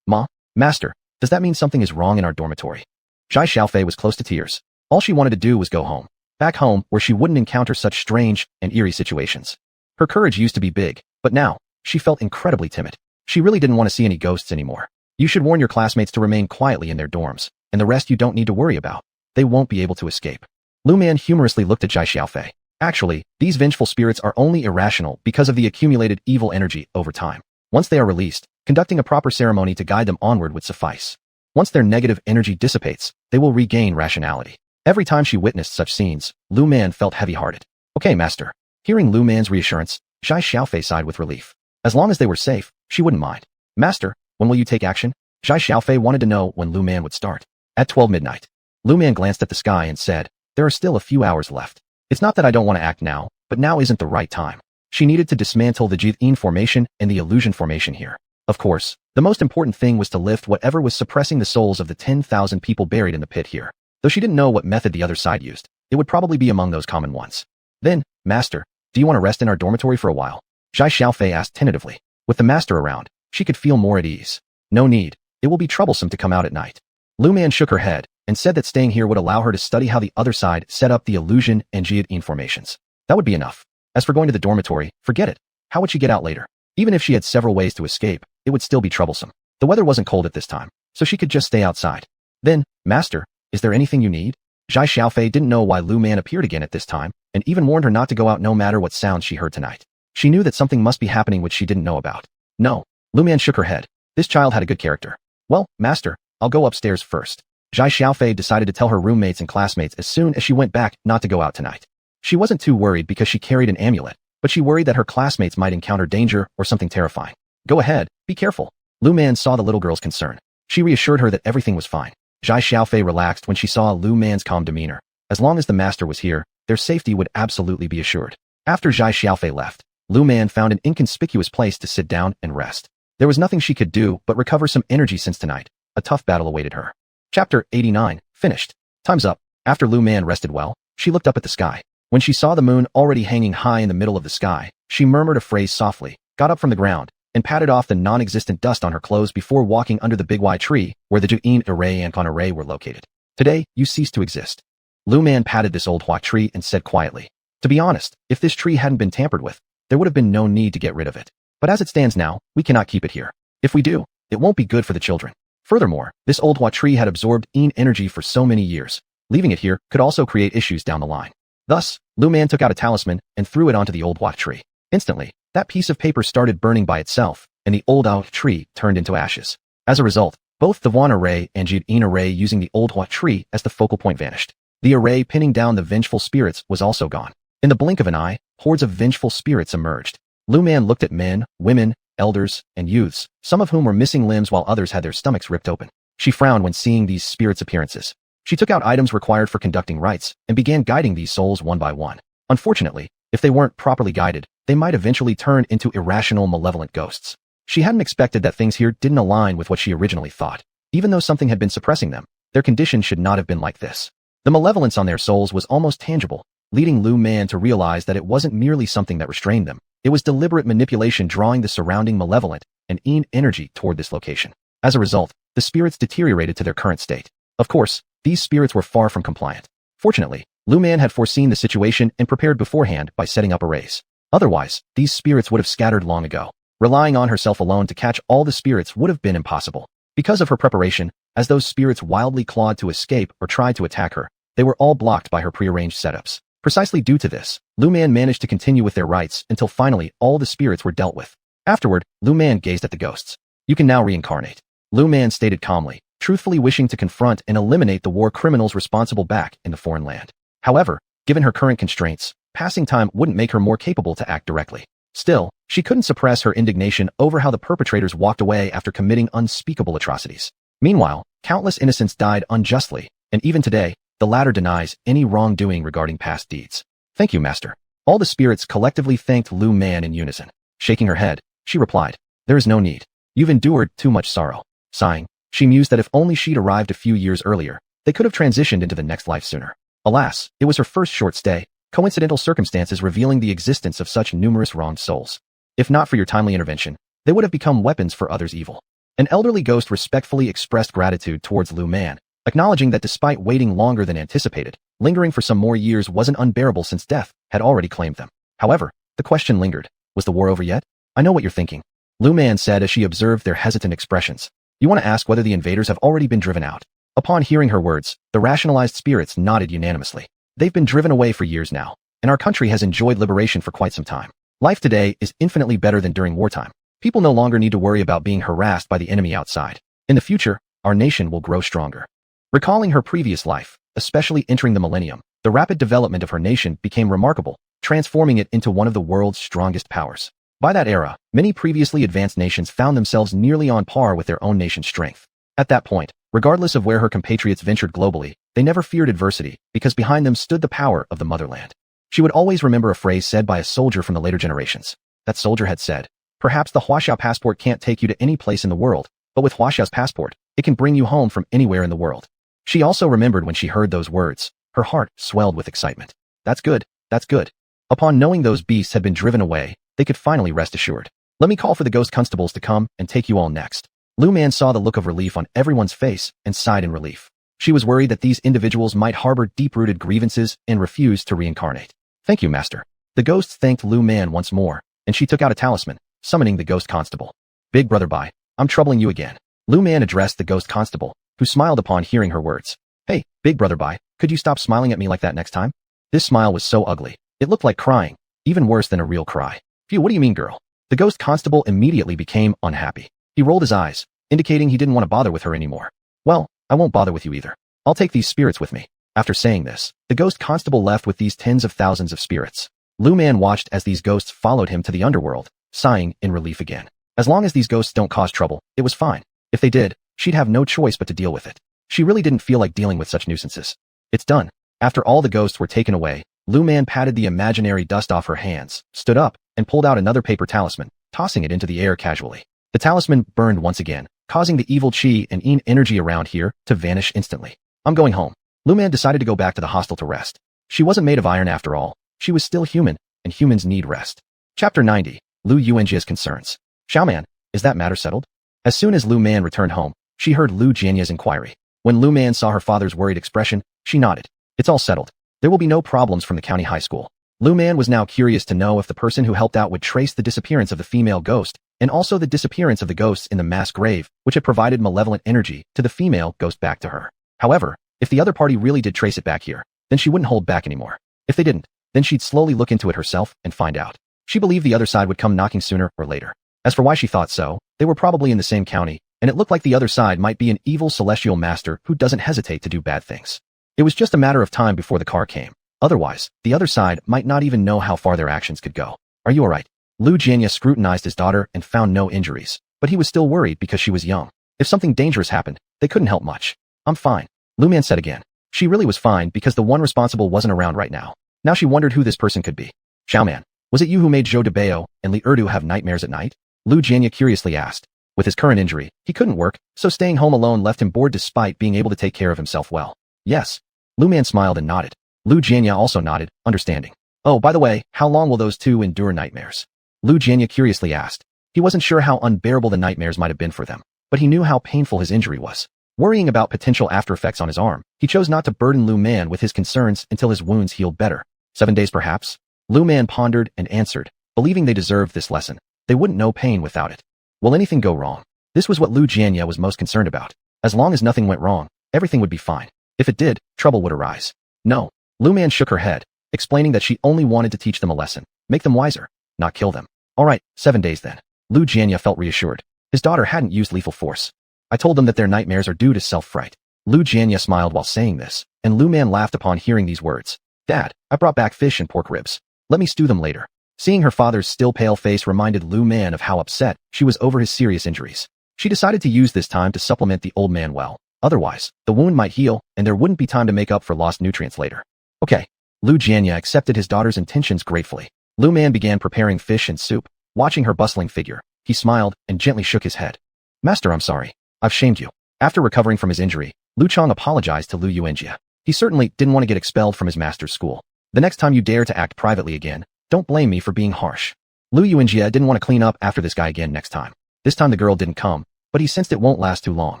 A: Master, does that mean something is wrong in our dormitory? Xia Xiaofei was close to tears. All she wanted to do was go home. Back home where she wouldn't encounter such strange and eerie situations. Her courage used to be big, but now, she felt incredibly timid. She really didn't want to see any ghosts anymore. You should warn your classmates to remain quietly in their dorms, and the rest you don't need to worry about. They won't be able to escape. Lu Man humorously looked at Xia Xiaofei. Actually, these vengeful spirits are only irrational because of the accumulated evil energy over time. Once they are released, conducting a proper ceremony to guide them onward would suffice. Once their negative energy dissipates, they will regain rationality. Every time she witnessed such scenes, Lu Man felt heavy-hearted. Okay, master. Hearing Lu Man's reassurance, Xia Xiaofei sighed with relief. As long as they were safe, she wouldn't mind. Master, when will you take action? Xia Xiaofei wanted to know when Lu Man would start. At 12 midnight. Lu Man glanced at the sky and said, there are still a few hours left. It's not that I don't want to act now, but now isn't the right time. She needed to dismantle the Jin formation and the illusion formation here. Of course, the most important thing was to lift whatever was suppressing the souls of the 10,000 people buried in the pit here. Though she didn't know what method the other side used, it would probably be among those common ones. Then, Master, do you want to rest in our dormitory for a while? Xia Xiaofei asked tentatively. With the master around, she could feel more at ease. No need. It will be troublesome to come out at night. Lu Man shook her head and said that staying here would allow her to study how the other side set up the illusion and Jin formations. That would be enough. As for going to the dormitory, forget it. How would she get out later? Even if she had several ways to escape, it would still be troublesome. The weather wasn't cold at this time, so she could just stay outside. Then, Master, is there anything you need? Xia Xiaofei didn't know why Lu Man appeared again at this time, and even warned her not to go out no matter what sounds she heard tonight. She knew that something must be happening which she didn't know about. No. Lu Man shook her head. This child had a good character. Well, Master, I'll go upstairs first. Xia Xiaofei decided to tell her roommates and classmates as soon as she went back not to go out tonight. She wasn't too worried because she carried an amulet, but she worried that her classmates might encounter danger or something terrifying. Go ahead, be careful. Lu Man saw the little girl's concern. She reassured her that everything was fine. Xia Xiaofei relaxed when she saw Lu Man's calm demeanor. As long as the master was here, their safety would absolutely be assured. After Xia Xiaofei left, Lu Man found an inconspicuous place to sit down and rest. There was nothing she could do but recover some energy since tonight. A tough battle awaited her. Chapter 89, finished. Time's up. After Lu Man rested well, she looked up at the sky. When she saw the moon already hanging high in the middle of the sky, she murmured a phrase softly, got up from the ground, and patted off the non-existent dust on her clothes before walking under the big Y tree where the Jin array and Con array were located. Today, you cease to exist. Lu Man patted this old Hua tree and said quietly, to be honest, if this tree hadn't been tampered with, there would have been no need to get rid of it. But as it stands now, we cannot keep it here. If we do, it won't be good for the children. Furthermore, this old Hua tree had absorbed Yin energy for so many years. Leaving it here could also create issues down the line. Thus, Lu Man took out a talisman and threw it onto the old Hua tree. Instantly, that piece of paper started burning by itself, and the old Hua tree turned into ashes. As a result, both the Wan array and Jin array using the old Hua tree as the focal point vanished. The array pinning down the vengeful spirits was also gone. In the blink of an eye, hordes of vengeful spirits emerged. Lu Man looked at men, women, elders, and youths, some of whom were missing limbs while others had their stomachs ripped open. She frowned when seeing these spirits' appearances. She took out items required for conducting rites and began guiding these souls one by one. Unfortunately, if they weren't properly guided, they might eventually turn into irrational, malevolent ghosts. She hadn't expected that things here didn't align with what she originally thought. Even though something had been suppressing them, their condition should not have been like this. The malevolence on their souls was almost tangible, leading Lu Man to realize that it wasn't merely something that restrained them. It was deliberate manipulation drawing the surrounding malevolent and Yin energy toward this location. As a result, the spirits deteriorated to their current state. Of course, these spirits were far from compliant. Fortunately, Lu Man had foreseen the situation and prepared beforehand by setting up arrays. Otherwise, these spirits would have scattered long ago. Relying on herself alone to catch all the spirits would have been impossible. Because of her preparation, as those spirits wildly clawed to escape or tried to attack her, they were all blocked by her prearranged setups. Precisely due to this, Lu Man managed to continue with their rites until finally all the spirits were dealt with. Afterward, Lu Man gazed at the ghosts. You can now reincarnate. Lu Man stated calmly, truthfully wishing to confront and eliminate the war criminals responsible back in the foreign land. However, given her current constraints, passing time wouldn't make her more capable to act directly. Still, she couldn't suppress her indignation over how the perpetrators walked away after committing unspeakable atrocities. Meanwhile, countless innocents died unjustly, and even today, the latter denies any wrongdoing regarding past deeds. Thank you, Master. All the spirits collectively thanked Lu Man in unison. Shaking her head, she replied, there is no need. You've endured too much sorrow. Sighing, she mused that if only she'd arrived a few years earlier, they could have transitioned into the next life sooner. Alas, it was her first short stay, coincidental circumstances revealing the existence of such numerous wronged souls. If not for your timely intervention, they would have become weapons for others' evil. An elderly ghost respectfully expressed gratitude towards Lu Man, acknowledging that despite waiting longer than anticipated, lingering for some more years wasn't unbearable since death had already claimed them. However, the question lingered, was the war over yet? I know what you're thinking. Lu Man said as she observed their hesitant expressions. You want to ask whether the invaders have already been driven out. Upon hearing her words, the rationalized spirits nodded unanimously. They've been driven away for years now, and our country has enjoyed liberation for quite some time. Life today is infinitely better than during wartime. People no longer need to worry about being harassed by the enemy outside. In the future, our nation will grow stronger. Recalling her previous life, especially entering the millennium, the rapid development of her nation became remarkable, transforming it into one of the world's strongest powers. By that era, many previously advanced nations found themselves nearly on par with their own nation's strength. At that point, regardless of where her compatriots ventured globally, they never feared adversity, because behind them stood the power of the motherland. She would always remember a phrase said by a soldier from the later generations. That soldier had said, "Perhaps the Huaxiao passport can't take you to any place in the world, but with Huaxiao's passport, it can bring you home from anywhere in the world." She also remembered when she heard those words, her heart swelled with excitement. That's good, that's good. Upon knowing those beasts had been driven away, they could finally rest assured. Let me call for the ghost constables to come and take you all next. Lu Man saw the look of relief on everyone's face and sighed in relief. She was worried that these individuals might harbor deep-rooted grievances and refuse to reincarnate. Thank you, Master. The ghosts thanked Lu Man once more, and she took out a talisman, summoning the ghost constable. Big Brother Bai, I'm troubling you again. Lu Man addressed the ghost constable, who smiled upon hearing her words. Hey, Big Brother Bai, could you stop smiling at me like that next time? This smile was so ugly. It looked like crying, even worse than a real cry. Phew, what do you mean, girl? The ghost constable immediately became unhappy. He rolled his eyes, indicating he didn't want to bother with her anymore. Well, I won't bother with you either. I'll take these spirits with me. After saying this, the ghost constable left with these tens of thousands of spirits. Lu Man watched as these ghosts followed him to the underworld, sighing in relief again. As long as these ghosts don't cause trouble, it was fine. If they did, she'd have no choice but to deal with it. She really didn't feel like dealing with such nuisances. It's done. After all the ghosts were taken away, Lu Man patted the imaginary dust off her hands, stood up, and pulled out another paper talisman, tossing it into the air casually. The talisman burned once again, causing the evil chi and yin energy around here to vanish instantly. I'm going home. Lu Man decided to go back to the hostel to rest. She wasn't made of iron after all. She was still human, and humans need rest. Chapter 90. Lu Yuanjia's concerns. Xiaoman, is that matter settled? As soon as Lu Man returned home, she heard Lu Jianya's inquiry. When Lu Man saw her father's worried expression, she nodded. It's all settled. There will be no problems from the county high school. Lu Man was now curious to know if the person who helped out would trace the disappearance of the female ghost, and also the disappearance of the ghosts in the mass grave, which had provided malevolent energy to the female ghost back to her. However, if the other party really did trace it back here, then she wouldn't hold back anymore. If they didn't, then she'd slowly look into it herself and find out. She believed the other side would come knocking sooner or later. As for why she thought so, they were probably in the same county, and it looked like the other side might be an evil celestial master who doesn't hesitate to do bad things. It was just a matter of time before the car came. Otherwise, the other side might not even know how far their actions could go. Are you alright? Lu Jianya scrutinized his daughter and found no injuries, but he was still worried because she was young. If something dangerous happened, they couldn't help much. I'm fine, Lu Man said again. She really was fine because the one responsible wasn't around right now. Now she wondered who this person could be. Xiaoman, was it you who made Zhou de Bao and Li Erdu have nightmares at night? Lu Jianya curiously asked. With his current injury, he couldn't work, so staying home alone left him bored despite being able to take care of himself well. Yes. Lu Man smiled and nodded. Lu Jianya also nodded, understanding. Oh, by the way, how long will those two endure nightmares? Lu Jianya curiously asked. He wasn't sure how unbearable the nightmares might have been for them, but he knew how painful his injury was. Worrying about potential after-effects on his arm, he chose not to burden Lu Man with his concerns until his wounds healed better. 7 days perhaps? Lu Man pondered and answered, believing they deserved this lesson. They wouldn't know pain without it. Will anything go wrong? This was what Lu Jianya was most concerned about. As long as nothing went wrong, everything would be fine. If it did, trouble would arise. No. Lu Man shook her head, explaining that she only wanted to teach them a lesson, make them wiser, not kill them. Alright, 7 days then. Lu Jianya felt reassured. His daughter hadn't used lethal force. I told them that their nightmares are due to self-fright. Lu Jianya smiled while saying this, and Lu Man laughed upon hearing these words. Dad, I brought back fish and pork ribs. Let me stew them later. Seeing her father's still pale face reminded Lu Man of how upset she was over his serious injuries. She decided to use this time to supplement the old man well. Otherwise, the wound might heal, and there wouldn't be time to make up for lost nutrients later. Okay. Lu Jianya accepted his daughter's intentions gratefully. Lu Man began preparing fish and soup. Watching her bustling figure, he smiled and gently shook his head. Master, I'm sorry. I've shamed you. After recovering from his injury, Lu Chong apologized to Lu Yuanjia. He certainly didn't want to get expelled from his master's school. The next time you dare to act privately again, don't blame me for being harsh. Lu Yuanjia didn't want to clean up after this guy again next time. This time the girl didn't come, but he sensed it won't last too long.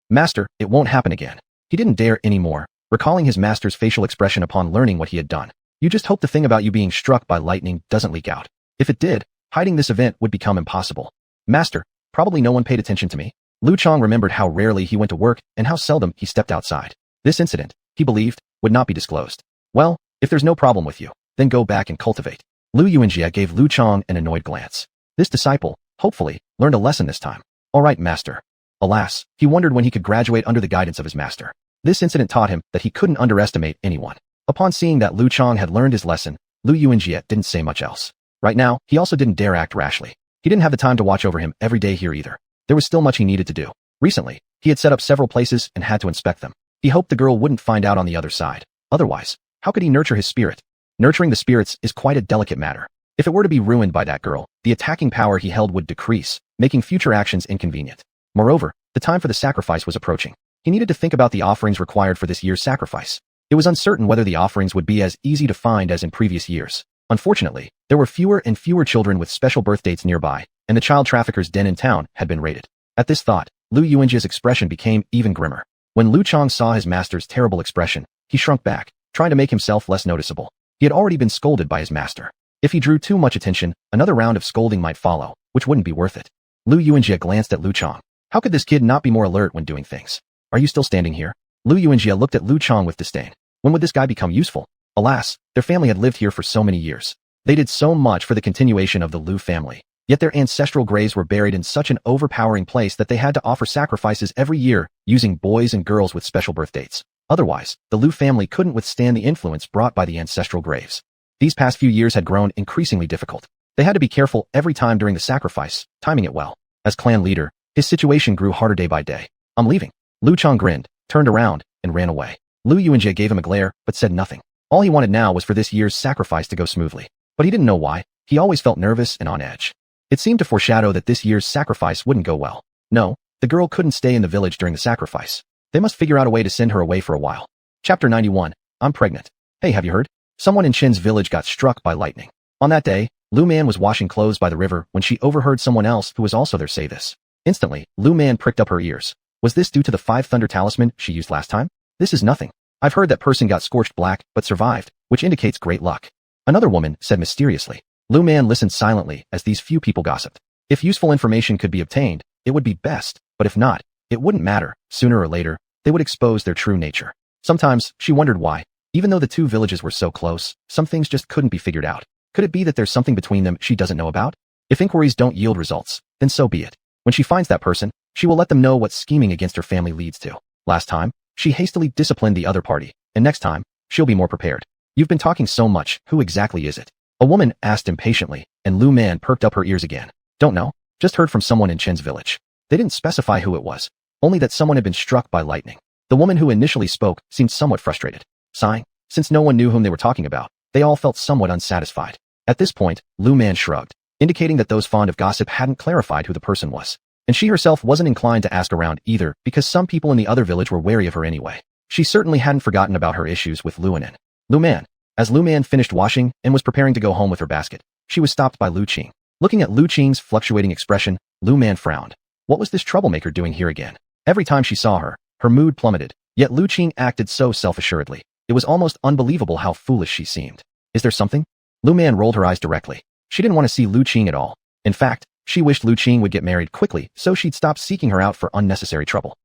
A: Master, it won't happen again. He didn't dare anymore, recalling his master's facial expression upon learning what he had done. You just hope the thing about you being struck by lightning doesn't leak out. If it did, hiding this event would become impossible. Master, probably no one paid attention to me. Lu Chong remembered how rarely he went to work and how seldom he stepped outside. This incident, he believed, would not be disclosed. Well, if there's no problem with you, then go back and cultivate. Lu Yuanjia gave Lu Chong an annoyed glance. This disciple, hopefully, learned a lesson this time. Alright, master. Alas, he wondered when he could graduate under the guidance of his master. This incident taught him that he couldn't underestimate anyone. Upon seeing that Lu Chang had learned his lesson, Lu Yuanjie didn't say much else. Right now, he also didn't dare act rashly. He didn't have the time to watch over him every day here either. There was still much he needed to do. Recently, he had set up several places and had to inspect them. He hoped the girl wouldn't find out on the other side. Otherwise, how could he nurture his spirit? Nurturing the spirits is quite a delicate matter. If it were to be ruined by that girl, the attacking power he held would decrease, making future actions inconvenient. Moreover, the time for the sacrifice was approaching. He needed to think about the offerings required for this year's sacrifice. It was uncertain whether the offerings would be as easy to find as in previous years. Unfortunately, there were fewer and fewer children with special birth dates nearby, and the child trafficker's den in town had been raided. At this thought, Lu Yuanjie's expression became even grimmer. When Lu Chang saw his master's terrible expression, he shrunk back, trying to make himself less noticeable. He had already been scolded by his master. If he drew too much attention, another round of scolding might follow, which wouldn't be worth it. Lu Yuanjie glanced at Lu Chang. How could this kid not be more alert when doing things? Are you still standing here? Lu Yuanjie looked at Lu Chang with disdain. When would this guy become useful? Alas, their family had lived here for so many years. They did so much for the continuation of the Lu family. Yet their ancestral graves were buried in such an overpowering place that they had to offer sacrifices every year, using boys and girls with special birth dates. Otherwise, the Lu family couldn't withstand the influence brought by the ancestral graves. These past few years had grown increasingly difficult. They had to be careful every time during the sacrifice, timing it well. As clan leader, his situation grew harder day by day. I'm leaving. Lu Chang grinned, turned around, and ran away. Lu Yuanjie gave him a glare, but said nothing. All he wanted now was for this year's sacrifice to go smoothly. But he didn't know why. He always felt nervous and on edge. It seemed to foreshadow that this year's sacrifice wouldn't go well. No, the girl couldn't stay in the village during the sacrifice. They must figure out a way to send her away for a while. Chapter 91. I'm pregnant. Hey, have you heard? Someone in Chen's village got struck by lightning. On that day, Lu Man was washing clothes by the river when she overheard someone else who was also there say this. Instantly, Lu Man pricked up her ears. Was this due to the 5 thunder talisman she used last time? This is nothing. I've heard that person got scorched black but survived, which indicates great luck. Another woman said mysteriously. Lu Man listened silently as these few people gossiped. If useful information could be obtained, it would be best, but if not, it wouldn't matter. Sooner or later, they would expose their true nature. Sometimes, she wondered why. Even though the two villages were so close, some things just couldn't be figured out. Could it be that there's something between them she doesn't know about? If inquiries don't yield results, then so be it. When she finds that person, she will let them know what scheming against her family leads to. Last time, she hastily disciplined the other party, and next time, she'll be more prepared. You've been talking so much, who exactly is it? A woman asked impatiently, and Lu Man perked up her ears again. Don't know, just heard from someone in Chen's village. They didn't specify who it was, only that someone had been struck by lightning. The woman who initially spoke seemed somewhat frustrated. Sighing, since no one knew whom they were talking about, they all felt somewhat unsatisfied. At this point, Lu Man shrugged, indicating that those fond of gossip hadn't clarified who the person was. And she herself wasn't inclined to ask around either, because some people in the other village were wary of her anyway. She certainly hadn't forgotten about her issues with Luanen. Lu Man. As Lu Man finished washing and was preparing to go home with her basket, she was stopped by Lu Qing. Looking at Lu Qing's fluctuating expression, Lu Man frowned. What was this troublemaker doing here again? Every time she saw her, her mood plummeted, yet Lu Qing acted so self-assuredly. It was almost unbelievable how foolish she seemed. Is there something? Lu Man rolled her eyes directly. She didn't want to see Lu Qing at all. In fact, she wished Lu Qing would get married quickly so she'd stop seeking her out for unnecessary trouble.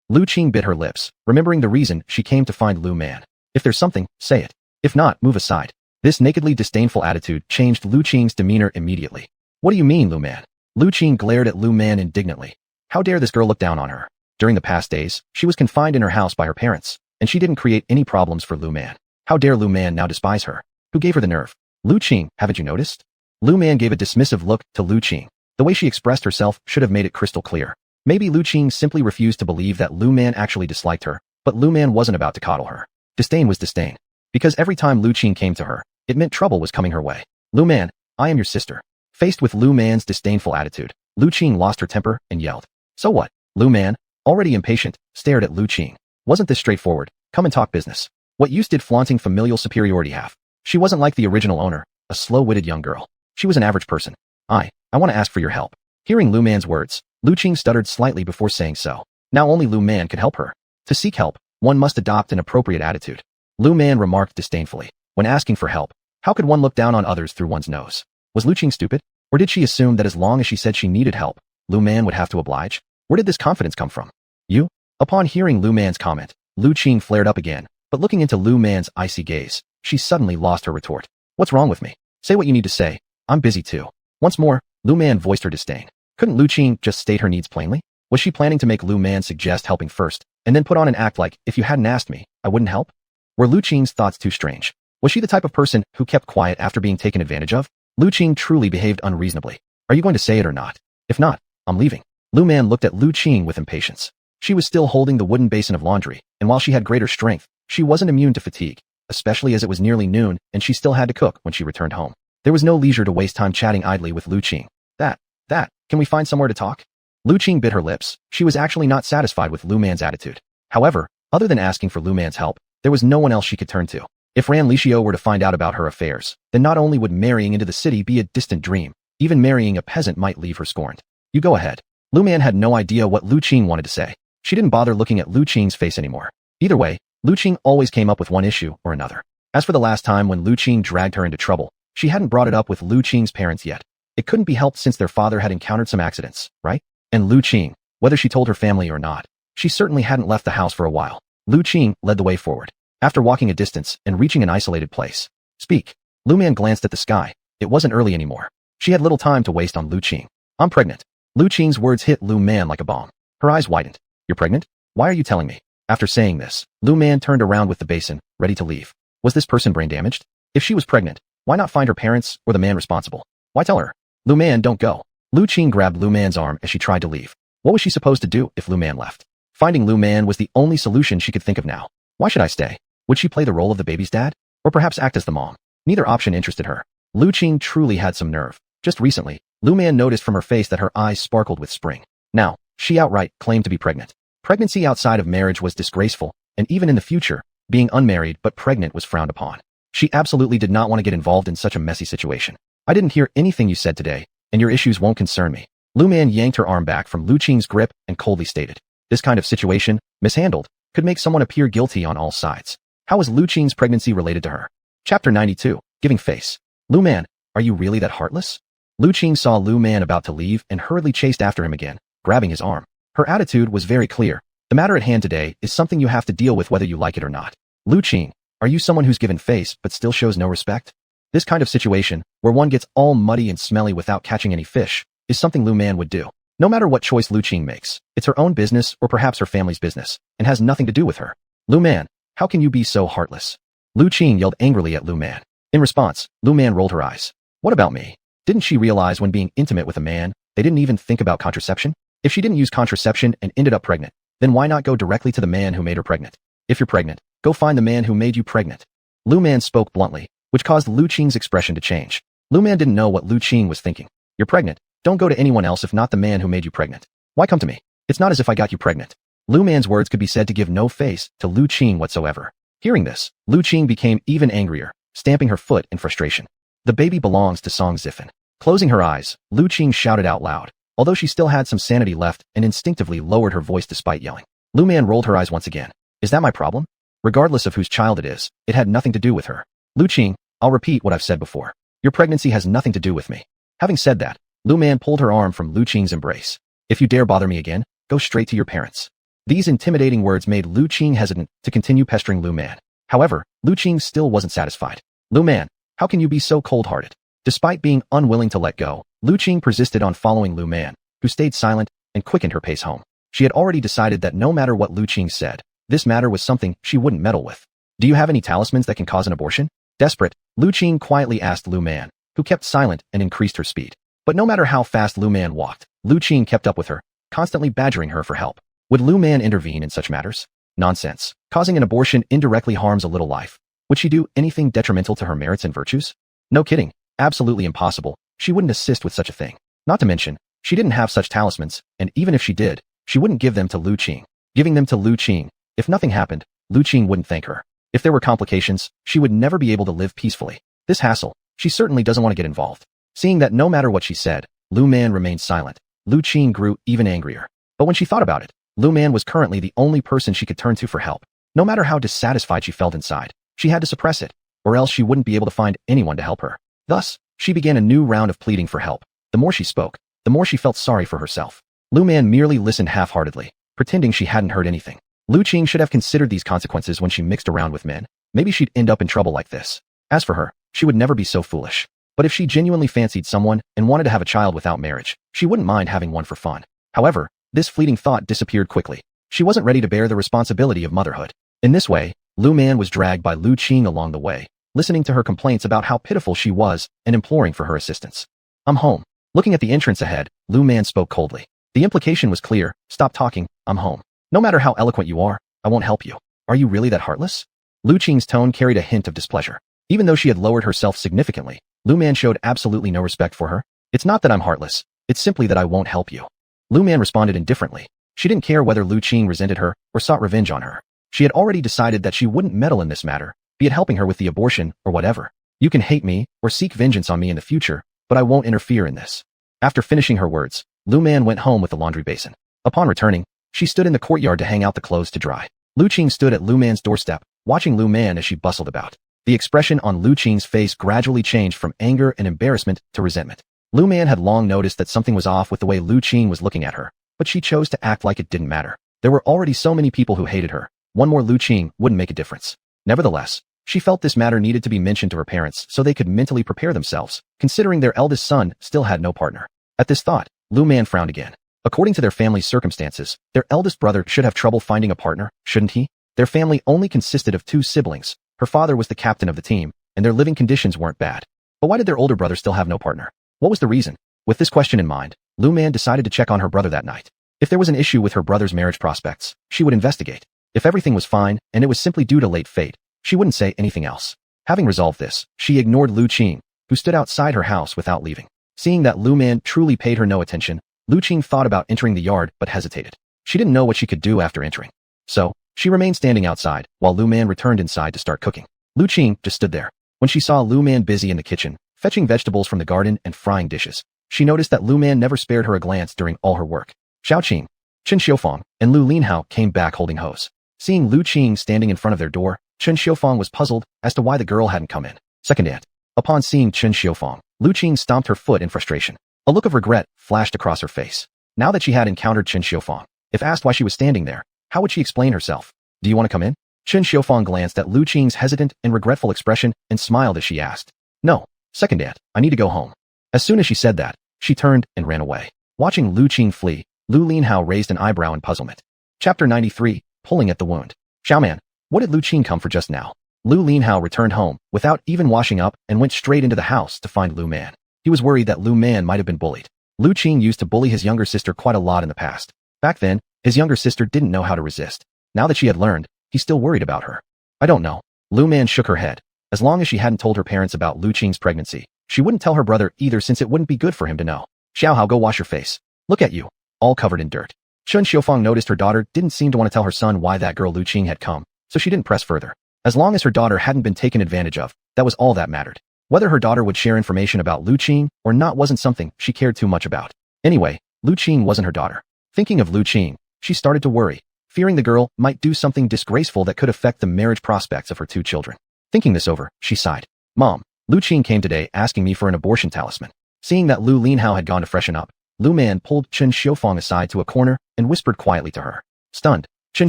A: Lu Qing bit her lips, remembering the reason she came to find Lu Man. If there's something, say it. If not, move aside. This nakedly disdainful attitude changed Lu Qing's demeanor immediately. What do you mean, Lu Man? Lu Qing glared at Lu Man indignantly. How dare this girl look down on her? During the past days, she was confined in her house by her parents, and she didn't create any problems for Lu Man. How dare Lu Man now despise her? Who gave her the nerve? Lu Qing, haven't you noticed? Lu Man gave a dismissive look to Lu Qing. The way she expressed herself should have made it crystal clear. Maybe Lu Qing simply refused to believe that Lu Man actually disliked her, but Lu Man wasn't about to coddle her. Disdain was disdain. Because every time Lu Qing came to her, it meant trouble was coming her way. Lu Man, I am your sister. Faced with Lu Man's disdainful attitude, Lu Qing lost her temper and yelled. So what? Lu Man, already impatient, stared at Lu Qing. Wasn't this straightforward? Come and talk business. What use did flaunting familial superiority have? She wasn't like the original owner, a slow-witted young girl. She was an average person. I want to ask for your help. Hearing Lu Man's words, Lu Qing stuttered slightly before saying so. Now only Lu Man could help her. To seek help, one must adopt an appropriate attitude. Lu Man remarked disdainfully. When asking for help, how could one look down on others through one's nose? Was Lu Qing stupid? Or did she assume that as long as she said she needed help, Lu Man would have to oblige? Where did this confidence come from? You? Upon hearing Lu Man's comment, Lu Qing flared up again, but looking into Lu Man's icy gaze, she suddenly lost her retort. What's wrong with me? Say what you need to say. I'm busy too. Once more, Lu Man voiced her disdain. Couldn't Lu Qing just state her needs plainly? Was she planning to make Lu Man suggest helping first, and then put on an act like, if you hadn't asked me, I wouldn't help? Were Lu Qing's thoughts too strange? Was she the type of person who kept quiet after being taken advantage of? Lu Qing truly behaved unreasonably. Are you going to say it or not? If not, I'm leaving. Lu Man looked at Lu Qing with impatience. She was still holding the wooden basin of laundry, and while she had greater strength, she wasn't immune to fatigue, especially as it was nearly noon and she still had to cook when she returned home. There was no leisure to waste time chatting idly with Lu Qing. Can we find somewhere to talk? Lu Qing bit her lips. She was actually not satisfied with Lu Man's attitude. However, other than asking for Lu Man's help, there was no one else she could turn to. If Ran Lixio were to find out about her affairs, then not only would marrying into the city be a distant dream, even marrying a peasant might leave her scorned. You go ahead. Lu Man had no idea what Lu Qing wanted to say. She didn't bother looking at Lu Qing's face anymore. Either way, Lu Qing always came up with one issue or another. As for the last time when Lu Qing dragged her into trouble, she hadn't brought it up with Lu Qing's parents yet. It couldn't be helped since their father had encountered some accidents, right? And Lu Qing, whether she told her family or not, she certainly hadn't left the house for a while. Lu Qing led the way forward. After walking a distance and reaching an isolated place, speak. Lu Man glanced at the sky. It wasn't early anymore. She had little time to waste on Lu Qing. I'm pregnant. Lu Qing's words hit Lu Man like a bomb. Her eyes widened. You're pregnant? Why are you telling me? After saying this, Lu Man turned around with the basin, ready to leave. Was this person brain damaged? If she was pregnant, why not find her parents or the man responsible? Why tell her? Lu Man, don't go. Lu Qing grabbed Lu Man's arm as she tried to leave. What was she supposed to do if Lu Man left? Finding Lu Man was the only solution she could think of now. Why should I stay? Would she play the role of the baby's dad? Or perhaps act as the mom? Neither option interested her. Lu Qing truly had some nerve. Just recently, Lu Man noticed from her face that her eyes sparkled with spring. Now, she outright claimed to be pregnant. Pregnancy outside of marriage was disgraceful, and even in the future, being unmarried but pregnant was frowned upon. She absolutely did not want to get involved in such a messy situation. I didn't hear anything you said today, and your issues won't concern me. Lu Man yanked her arm back from Lu Qing's grip and coldly stated, this kind of situation, mishandled, could make someone appear guilty on all sides. How was Lu Qing's pregnancy related to her? Chapter 92, Giving Face. Lu Man, are you really that heartless? Lu Qing saw Lu Man about to leave and hurriedly chased after him again, grabbing his arm. Her attitude was very clear. The matter at hand today is something you have to deal with whether you like it or not. Lu Qing, are you someone who's given face but still shows no respect? This kind of situation, where one gets all muddy and smelly without catching any fish, is something Lu Man would do. No matter what choice Lu Qing makes, it's her own business or perhaps her family's business, and has nothing to do with her. Lu Man, how can you be so heartless? Lu Qing yelled angrily at Lu Man. In response, Lu Man rolled her eyes. What about me? Didn't she realize when being intimate with a man, they didn't even think about contraception? If she didn't use contraception and ended up pregnant, then why not go directly to the man who made her pregnant? If you're pregnant, go find the man who made you pregnant. Lu Man spoke bluntly, which caused Lu Qing's expression to change. Lu Man didn't know what Lu Qing was thinking. You're pregnant. Don't go to anyone else if not the man who made you pregnant. Why come to me? It's not as if I got you pregnant. Lu Man's words could be said to give no face to Lu Qing whatsoever. Hearing this, Lu Qing became even angrier, stamping her foot in frustration. The baby belongs to Song Zifan. Closing her eyes, Lu Qing shouted out loud, although she still had some sanity left and instinctively lowered her voice despite yelling. Lu Man rolled her eyes once again. Is that my problem? Regardless of whose child it is, it had nothing to do with her. Lu Qing, I'll repeat what I've said before. Your pregnancy has nothing to do with me. Having said that, Lu Man pulled her arm from Lu Qing's embrace. If you dare bother me again, go straight to your parents. These intimidating words made Lu Qing hesitant to continue pestering Lu Man. However, Lu Qing still wasn't satisfied. Lu Man, how can you be so cold-hearted? Despite being unwilling to let go, Lu Qing persisted on following Lu Man, who stayed silent and quickened her pace home. She had already decided that no matter what Lu Qing said, this matter was something she wouldn't meddle with. Do you have any talismans that can cause an abortion? Desperate, Lu Qing quietly asked Lu Man, who kept silent and increased her speed. But no matter how fast Lu Man walked, Lu Qing kept up with her, constantly badgering her for help. Would Lu Man intervene in such matters? Nonsense. Causing an abortion indirectly harms a little life. Would she do anything detrimental to her merits and virtues? No kidding. Absolutely impossible. She wouldn't assist with such a thing. Not to mention, she didn't have such talismans, and even if she did, she wouldn't give them to Lu Qing. Giving them to Lu Qing, if nothing happened, Lu Qing wouldn't thank her. If there were complications, she would never be able to live peacefully. This hassle, she certainly doesn't want to get involved. Seeing that no matter what she said, Lu Man remained silent, Lu Qing grew even angrier. But when she thought about it, Lu Man was currently the only person she could turn to for help. No matter how dissatisfied she felt inside, she had to suppress it, or else she wouldn't be able to find anyone to help her. Thus, she began a new round of pleading for help. The more she spoke, the more she felt sorry for herself. Lu Man merely listened half-heartedly, pretending she hadn't heard anything. Lu Qing should have considered these consequences when she mixed around with men. Maybe she'd end up in trouble like this. As for her, she would never be so foolish. But if she genuinely fancied someone and wanted to have a child without marriage, she wouldn't mind having one for fun. However, this fleeting thought disappeared quickly. She wasn't ready to bear the responsibility of motherhood. In this way, Lu Man was dragged by Lu Qing along the way, listening to her complaints about how pitiful she was and imploring for her assistance. I'm home. Looking at the entrance ahead, Lu Man spoke coldly. The implication was clear. Stop talking, I'm home. No matter how eloquent you are, I won't help you. Are you really that heartless? Lu Qing's tone carried a hint of displeasure. Even though she had lowered herself significantly, Lu Man showed absolutely no respect for her. It's not that I'm heartless, it's simply that I won't help you. Lu Man responded indifferently. She didn't care whether Lu Qing resented her or sought revenge on her. She had already decided that she wouldn't meddle in this matter, be it helping her with the abortion or whatever. You can hate me or seek vengeance on me in the future, but I won't interfere in this. After finishing her words, Lu Man went home with the laundry basin. Upon returning, she stood in the courtyard to hang out the clothes to dry. Lu Qing stood at Lu Man's doorstep, watching Lu Man as she bustled about. The expression on Lu Qing's face gradually changed from anger and embarrassment to resentment. Lu Man had long noticed that something was off with the way Lu Qing was looking at her, but she chose to act like it didn't matter. There were already so many people who hated her. One more Lu Qing wouldn't make a difference. Nevertheless, she felt this matter needed to be mentioned to her parents so they could mentally prepare themselves, considering their eldest son still had no partner. At this thought, Lu Man frowned again. According to their family's circumstances, their eldest brother should have trouble finding a partner, shouldn't he? Their family only consisted of 2 siblings. Her father was the captain of the team, and their living conditions weren't bad. But why did their older brother still have no partner? What was the reason? With this question in mind, Lu Man decided to check on her brother that night. If there was an issue with her brother's marriage prospects, she would investigate. If everything was fine, and it was simply due to late fate, she wouldn't say anything else. Having resolved this, she ignored Lu Qing, who stood outside her house without leaving. Seeing that Lu Man truly paid her no attention, Lu Qing thought about entering the yard but hesitated. She didn't know what she could do after entering. So, she remained standing outside, while Lu Man returned inside to start cooking. Lu Qing just stood there. When she saw Lu Man busy in the kitchen, fetching vegetables from the garden and frying dishes, she noticed that Lu Man never spared her a glance during all her work. Xiao Qing, Chen Xiufang, and Lu Linhao came back holding hose. Seeing Lu Qing standing in front of their door, Chen Xiufang was puzzled as to why the girl hadn't come in. Second aunt. Upon seeing Chen Xiufang, Lu Qing stomped her foot in frustration. A look of regret flashed across her face. Now that she had encountered Chen Xiufang, if asked why she was standing there, how would she explain herself? Do you want to come in? Chen Xiufang glanced at Lu Qing's hesitant and regretful expression and smiled as she asked. No, second aunt, I need to go home. As soon as she said that, she turned and ran away. Watching Lu Qing flee, Lu Linhao raised an eyebrow in puzzlement. Chapter 93, Pulling at the Wound. Xiaoman, what did Lu Qing come for just now? Lu Linhao returned home, without even washing up, and went straight into the house to find Lu Man. He was worried that Lu Man might have been bullied. Lu Qing used to bully his younger sister quite a lot in the past. Back then, his younger sister didn't know how to resist. Now that she had learned, he still worried about her. I don't know. Lu Man shook her head. As long as she hadn't told her parents about Lu Qing's pregnancy, she wouldn't tell her brother either since it wouldn't be good for him to know. Xiaohao, go wash your face. Look at you, all covered in dirt. Chen Xiufang noticed her daughter didn't seem to want to tell her son why that girl Lu Qing had come, so she didn't press further. As long as her daughter hadn't been taken advantage of, that was all that mattered. Whether her daughter would share information about Lu Qing or not wasn't something she cared too much about. Anyway, Lu Qing wasn't her daughter. Thinking of Lu Qing, she started to worry, fearing the girl might do something disgraceful that could affect the marriage prospects of her 2 children. Thinking this over, she sighed. Mom, Lu Qing came today asking me for an abortion talisman. Seeing that Lu Linhao had gone to freshen up, Lu Man pulled Chen Xiufang aside to a corner and whispered quietly to her. Stunned, Chen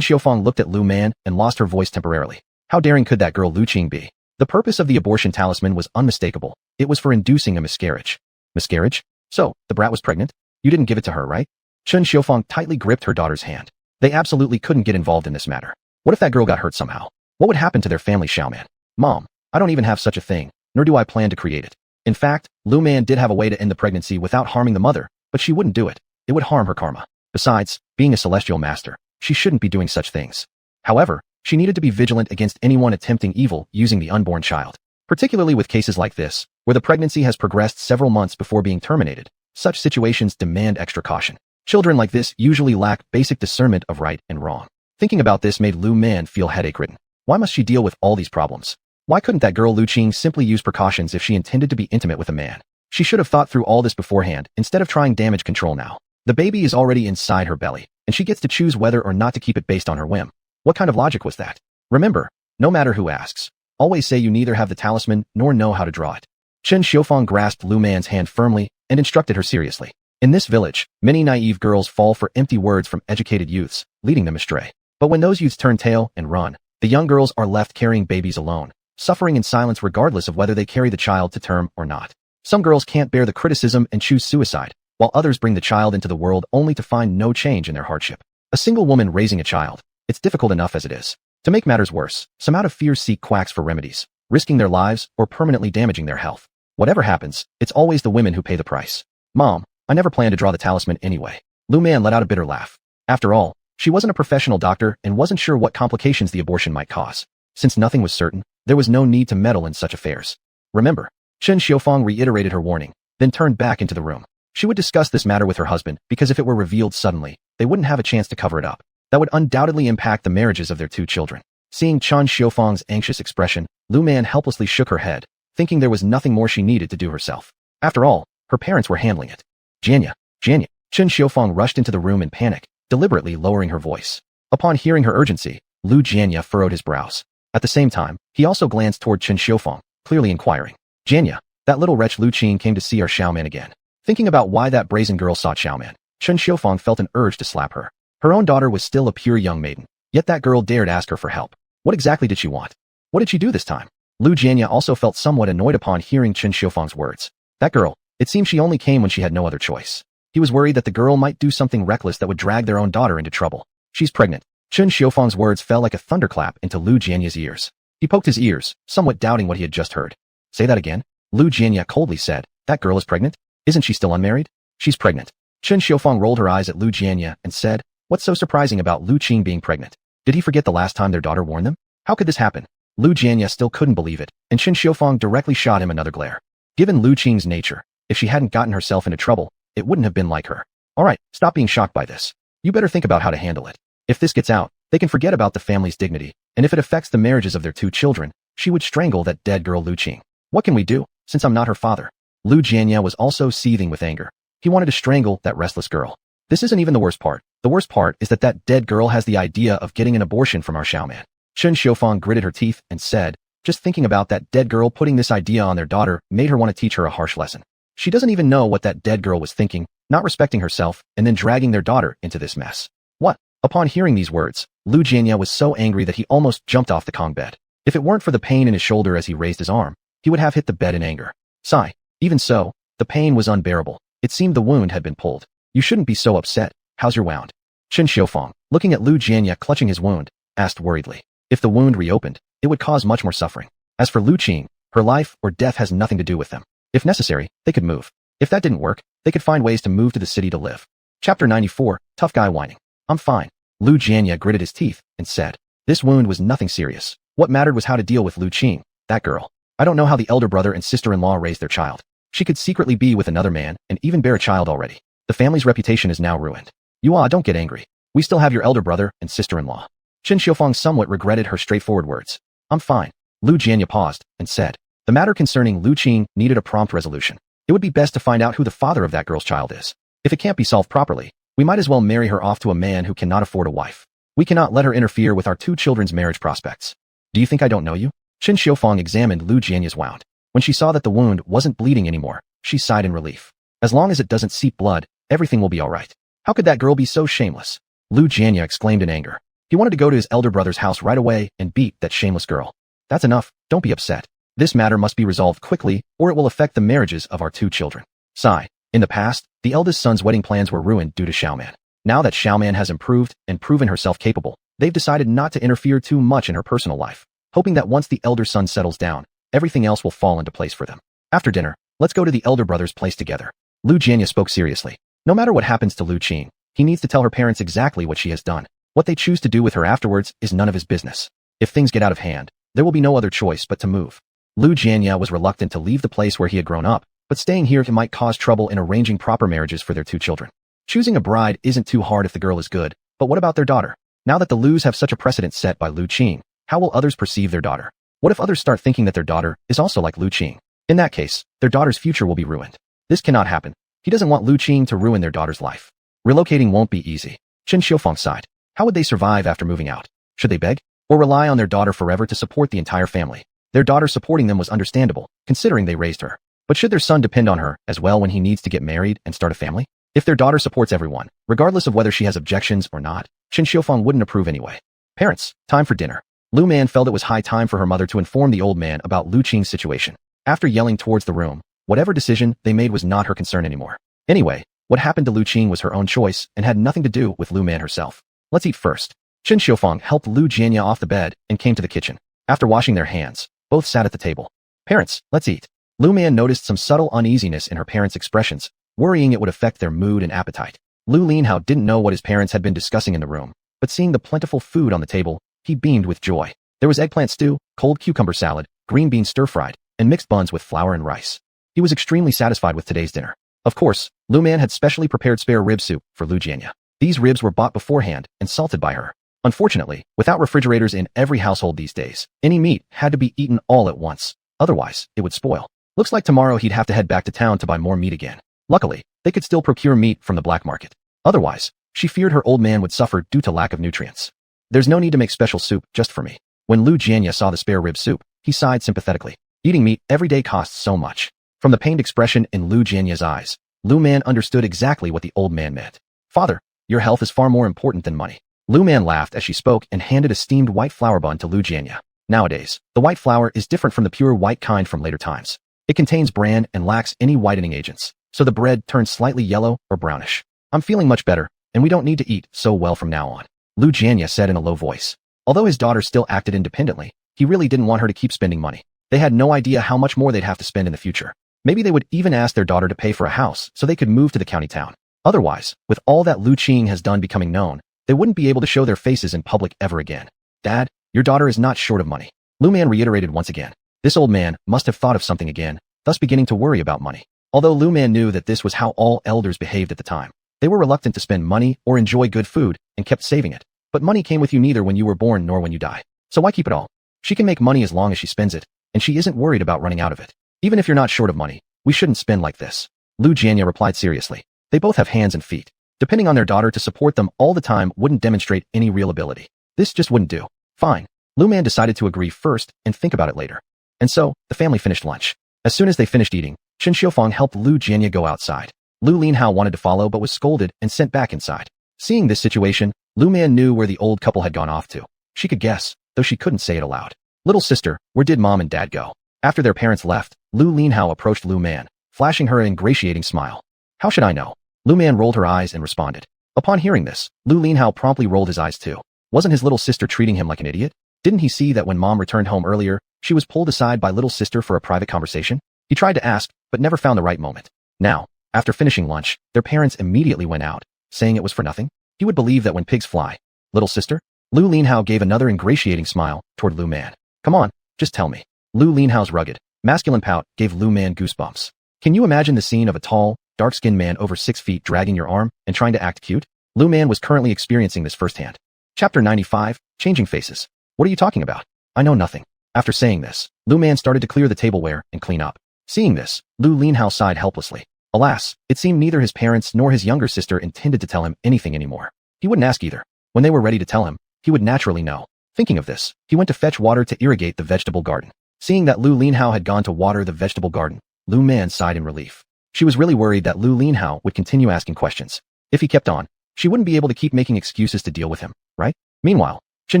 A: Xiufang looked at Lu Man and lost her voice temporarily. How daring could that girl Lu Qing be? The purpose of the abortion talisman was unmistakable. It was for inducing a miscarriage. Miscarriage? So, the brat was pregnant? You didn't give it to her, right? Chen Xiufang tightly gripped her daughter's hand. They absolutely couldn't get involved in this matter. What if that girl got hurt somehow? What would happen to their family, Xiaoman? Mom, I don't even have such a thing, nor do I plan to create it. In fact, Lu Man did have a way to end the pregnancy without harming the mother, but she wouldn't do it. It would harm her karma. Besides, being a celestial master, she shouldn't be doing such things. However, she needed to be vigilant against anyone attempting evil using the unborn child. Particularly with cases like this, where the pregnancy has progressed several months before being terminated, such situations demand extra caution. Children like this usually lack basic discernment of right and wrong. Thinking about this made Lu Man feel headache-ridden. Why must she deal with all these problems? Why couldn't that girl Lu Qing simply use precautions if she intended to be intimate with a man? She should have thought through all this beforehand instead of trying damage control now. The baby is already inside her belly, and she gets to choose whether or not to keep it based on her whim. What kind of logic was that? Remember, no matter who asks, always say you neither have the talisman nor know how to draw it. Chen Xiufang grasped Lu Man's hand firmly and instructed her seriously. In this village, many naive girls fall for empty words from educated youths, leading them astray. But when those youths turn tail and run, the young girls are left carrying babies alone, suffering in silence regardless of whether they carry the child to term or not. Some girls can't bear the criticism and choose suicide, while others bring the child into the world only to find no change in their hardship. A single woman raising a child. It's difficult enough as it is. To make matters worse, some out of fear seek quacks for remedies, risking their lives or permanently damaging their health. Whatever happens, it's always the women who pay the price. Mom, I never planned to draw the talisman anyway. Lu Man let out a bitter laugh. After all, she wasn't a professional doctor and wasn't sure what complications the abortion might cause. Since nothing was certain, there was no need to meddle in such affairs. Remember, Chen Xiufang reiterated her warning, then turned back into the room. She would discuss this matter with her husband because if it were revealed suddenly, they wouldn't have a chance to cover it up. That would undoubtedly impact the marriages of their 2 children. Seeing Chen Xiufang's anxious expression, Lu Man helplessly shook her head, thinking there was nothing more she needed to do herself. After all, her parents were handling it. Jianya. Chen Xiufang rushed into the room in panic, deliberately lowering her voice. Upon hearing her urgency, Lu Jianya furrowed his brows. At the same time, he also glanced toward Chen Xiufang, clearly inquiring. Jianya, that little wretch Lu Qing came to see our Xiaoman again. Thinking about why that brazen girl sought Xiaoman, Chen Xiufang felt an urge to slap her. Her own daughter was still a pure young maiden, yet that girl dared ask her for help. What exactly did she want? What did she do this time? Lu Jianya also felt somewhat annoyed upon hearing Chen Xiufang's words. That girl, it seemed she only came when she had no other choice. He was worried that the girl might do something reckless that would drag their own daughter into trouble. She's pregnant. Chen Xiufang's words fell like a thunderclap into Lu Jianya's ears. He poked his ears, somewhat doubting what he had just heard. Say that again? Lu Jianya coldly said, that girl is pregnant? Isn't she still unmarried? She's pregnant. Chen Xiufang rolled her eyes at Lu Jianya and said, what's so surprising about Lu Qing being pregnant? Did he forget the last time their daughter warned them? How could this happen? Lu Jianya still couldn't believe it, and Chen Xiufang directly shot him another glare. Given Lu Qing's nature, if she hadn't gotten herself into trouble, it wouldn't have been like her. Alright, stop being shocked by this. You better think about how to handle it. If this gets out, they can forget about the family's dignity, and if it affects the marriages of their 2 children, she would strangle that dead girl Lu Qing. What can we do, since I'm not her father? Lu Jianya was also seething with anger. He wanted to strangle that restless girl. This isn't even the worst part. The worst part is that that dead girl has the idea of getting an abortion from our Xiaoman. Chen Xiufang gritted her teeth and said, just thinking about that dead girl putting this idea on their daughter made her want to teach her a harsh lesson. She doesn't even know what that dead girl was thinking, not respecting herself, and then dragging their daughter into this mess. What? Upon hearing these words, Lu Jianya was so angry that he almost jumped off the Kong bed. If it weren't for the pain in his shoulder as he raised his arm, he would have hit the bed in anger. Sigh. Even so, the pain was unbearable. It seemed the wound had been pulled. You shouldn't be so upset. How's your wound? Chen Xiufang, looking at Lu Jianya clutching his wound, asked worriedly. If the wound reopened, it would cause much more suffering. As for Lu Qing, her life or death has nothing to do with them. If necessary, they could move. If that didn't work, they could find ways to move to the city to live. Chapter 94, Tough Guy Whining. I'm fine. Lu Jianya gritted his teeth and said, this wound was nothing serious. What mattered was how to deal with Lu Qing, that girl. I don't know how the elder brother and sister-in-law raised their child. She could secretly be with another man and even bear a child already. The family's reputation is now ruined. Don't get angry. We still have your elder brother and sister-in-law. Chen Xiufang somewhat regretted her straightforward words. I'm fine. Lu Jianya paused and said, the matter concerning Lu Qing needed a prompt resolution. It would be best to find out who the father of that girl's child is. If it can't be solved properly, we might as well marry her off to a man who cannot afford a wife. We cannot let her interfere with our 2 children's marriage prospects. Do you think I don't know you? Chen Xiufang examined Lu Jianya's wound. When she saw that the wound wasn't bleeding anymore, she sighed in relief. As long as it doesn't seep blood, everything will be alright. How could that girl be so shameless? Lu Jianya exclaimed in anger. He wanted to go to his elder brother's house right away and beat that shameless girl. That's enough, don't be upset. This matter must be resolved quickly, or it will affect the marriages of our 2 children. Sigh. In the past, the eldest son's wedding plans were ruined due to Xiaoman. Now that Xiaoman has improved and proven herself capable, they've decided not to interfere too much in her personal life, hoping that once the elder son settles down, everything else will fall into place for them. After dinner, let's go to the elder brother's place together. Lu Jianya spoke seriously. No matter what happens to Lu Qing, he needs to tell her parents exactly what she has done. What they choose to do with her afterwards is none of his business. If things get out of hand, there will be no other choice but to move. Lu Jianya was reluctant to leave the place where he had grown up, but staying here might cause trouble in arranging proper marriages for their 2 children. Choosing a bride isn't too hard if the girl is good, but what about their daughter? Now that the Lus have such a precedent set by Lu Qing, how will others perceive their daughter? What if others start thinking that their daughter is also like Lu Qing? In that case, their daughter's future will be ruined. This cannot happen. He doesn't want Lu Qing to ruin their daughter's life. Relocating won't be easy. Chen Xiufang sighed. How would they survive after moving out? Should they beg? Or rely on their daughter forever to support the entire family? Their daughter supporting them was understandable, considering they raised her. But should their son depend on her as well when he needs to get married and start a family? If their daughter supports everyone, regardless of whether she has objections or not, Chen Xiufang wouldn't approve anyway. Parents, time for dinner. Lu Man felt it was high time for her mother to inform the old man about Lu Qing's situation. After yelling towards the room, whatever decision they made was not her concern anymore. Anyway, What happened to Lu Qing was her own choice and had nothing to do with Lu Man herself. Let's eat first. Chen Xiufang helped Lu Jianya off the bed and came to the kitchen. After washing their hands, both sat at the table. Parents, let's eat. Lu Man noticed some subtle uneasiness in her parents' expressions, worrying it would affect their mood and appetite. Lu Linhao didn't know what his parents had been discussing in the room, but seeing the plentiful food on the table, he beamed with joy. There was eggplant stew, cold cucumber salad, green bean stir-fried, and mixed buns with flour and rice. He was extremely satisfied with today's dinner. Of course, Lu Man had specially prepared spare rib soup for Lu Jianya. These ribs were bought beforehand and salted by her. Unfortunately, without refrigerators in every household these days, any meat had to be eaten all at once. Otherwise, it would spoil. Looks like tomorrow he'd have to head back to town to buy more meat again. Luckily, they could still procure meat from the black market. Otherwise, she feared her old man would suffer due to lack of nutrients. There's no need to make special soup just for me. When Lu Jianya saw the spare rib soup, he sighed sympathetically. Eating meat every day costs so much. From the pained expression in Lu Jianya's eyes, Lu Man understood exactly what the old man meant. Father, your health is far more important than money. Lu Man laughed as she spoke and handed a steamed white flour bun to Lu Jianya. Nowadays, the white flour is different from the pure white kind from later times. It contains bran and lacks any whitening agents, so the bread turns slightly yellow or brownish. I'm feeling much better, and we don't need to eat so well from now on, Lu Jianya said in a low voice. Although his daughter still acted independently, he really didn't want her to keep spending money. They had no idea how much more they'd have to spend in the future. Maybe they would even ask their daughter to pay for a house so they could move to the county town. Otherwise, with all that Lu Qing has done becoming known, they wouldn't be able to show their faces in public ever again. Dad, your daughter is not short of money. Lu Man reiterated once again. This old man must have thought of something again, thus beginning to worry about money. Although Lu Man knew that this was how all elders behaved at the time, they were reluctant to spend money or enjoy good food and kept saving it. But money came with you neither when you were born nor when you die. So why keep it all? She can make money as long as she spends it, and she isn't worried about running out of it. Even if you're not short of money, we shouldn't spend like this. Lu Jianya replied seriously. They both have hands and feet. Depending on their daughter to support them all the time wouldn't demonstrate any real ability. This just wouldn't do. Fine. Lu Man decided to agree first and think about it later. And so, the family finished lunch. As soon as they finished eating, Chen Xiufang helped Lu Jianya go outside. Lu Linhao wanted to follow but was scolded and sent back inside. Seeing this situation, Lu Man knew where the old couple had gone off to. She could guess, though she couldn't say it aloud. Little sister, where did mom and dad go? After their parents left, Lu Linhao approached Lu Man, flashing her an ingratiating smile. How should I know? Lu Man rolled her eyes and responded. Upon hearing this, Lu Linhao promptly rolled his eyes too. Wasn't his little sister treating him like an idiot? Didn't he see that when mom returned home earlier, she was pulled aside by little sister for a private conversation? He tried to ask, but never found the right moment. Now, after finishing lunch, their parents immediately went out, saying it was for nothing. He would believe that when pigs fly. Little sister? Lu Linhao gave another ingratiating smile toward Lu Man. Come on, just tell me. Lu Linhao's rugged, masculine pout gave Lu Man goosebumps. Can you imagine the scene of a tall, dark-skinned man over 6 feet dragging your arm and trying to act cute? Lu Man was currently experiencing this firsthand. Chapter 95, Changing Faces. What are you talking about? I know nothing. After saying this, Lu Man started to clear the tableware and clean up. Seeing this, Lu Linhao sighed helplessly. Alas, it seemed neither his parents nor his younger sister intended to tell him anything anymore. He wouldn't ask either. When they were ready to tell him, he would naturally know. Thinking of this, he went to fetch water to irrigate the vegetable garden. Seeing that Lu Linhao had gone to water the vegetable garden, Lu Man sighed in relief. She was really worried that Lu Linhao would continue asking questions. If he kept on, she wouldn't be able to keep making excuses to deal with him, right? Meanwhile, Chen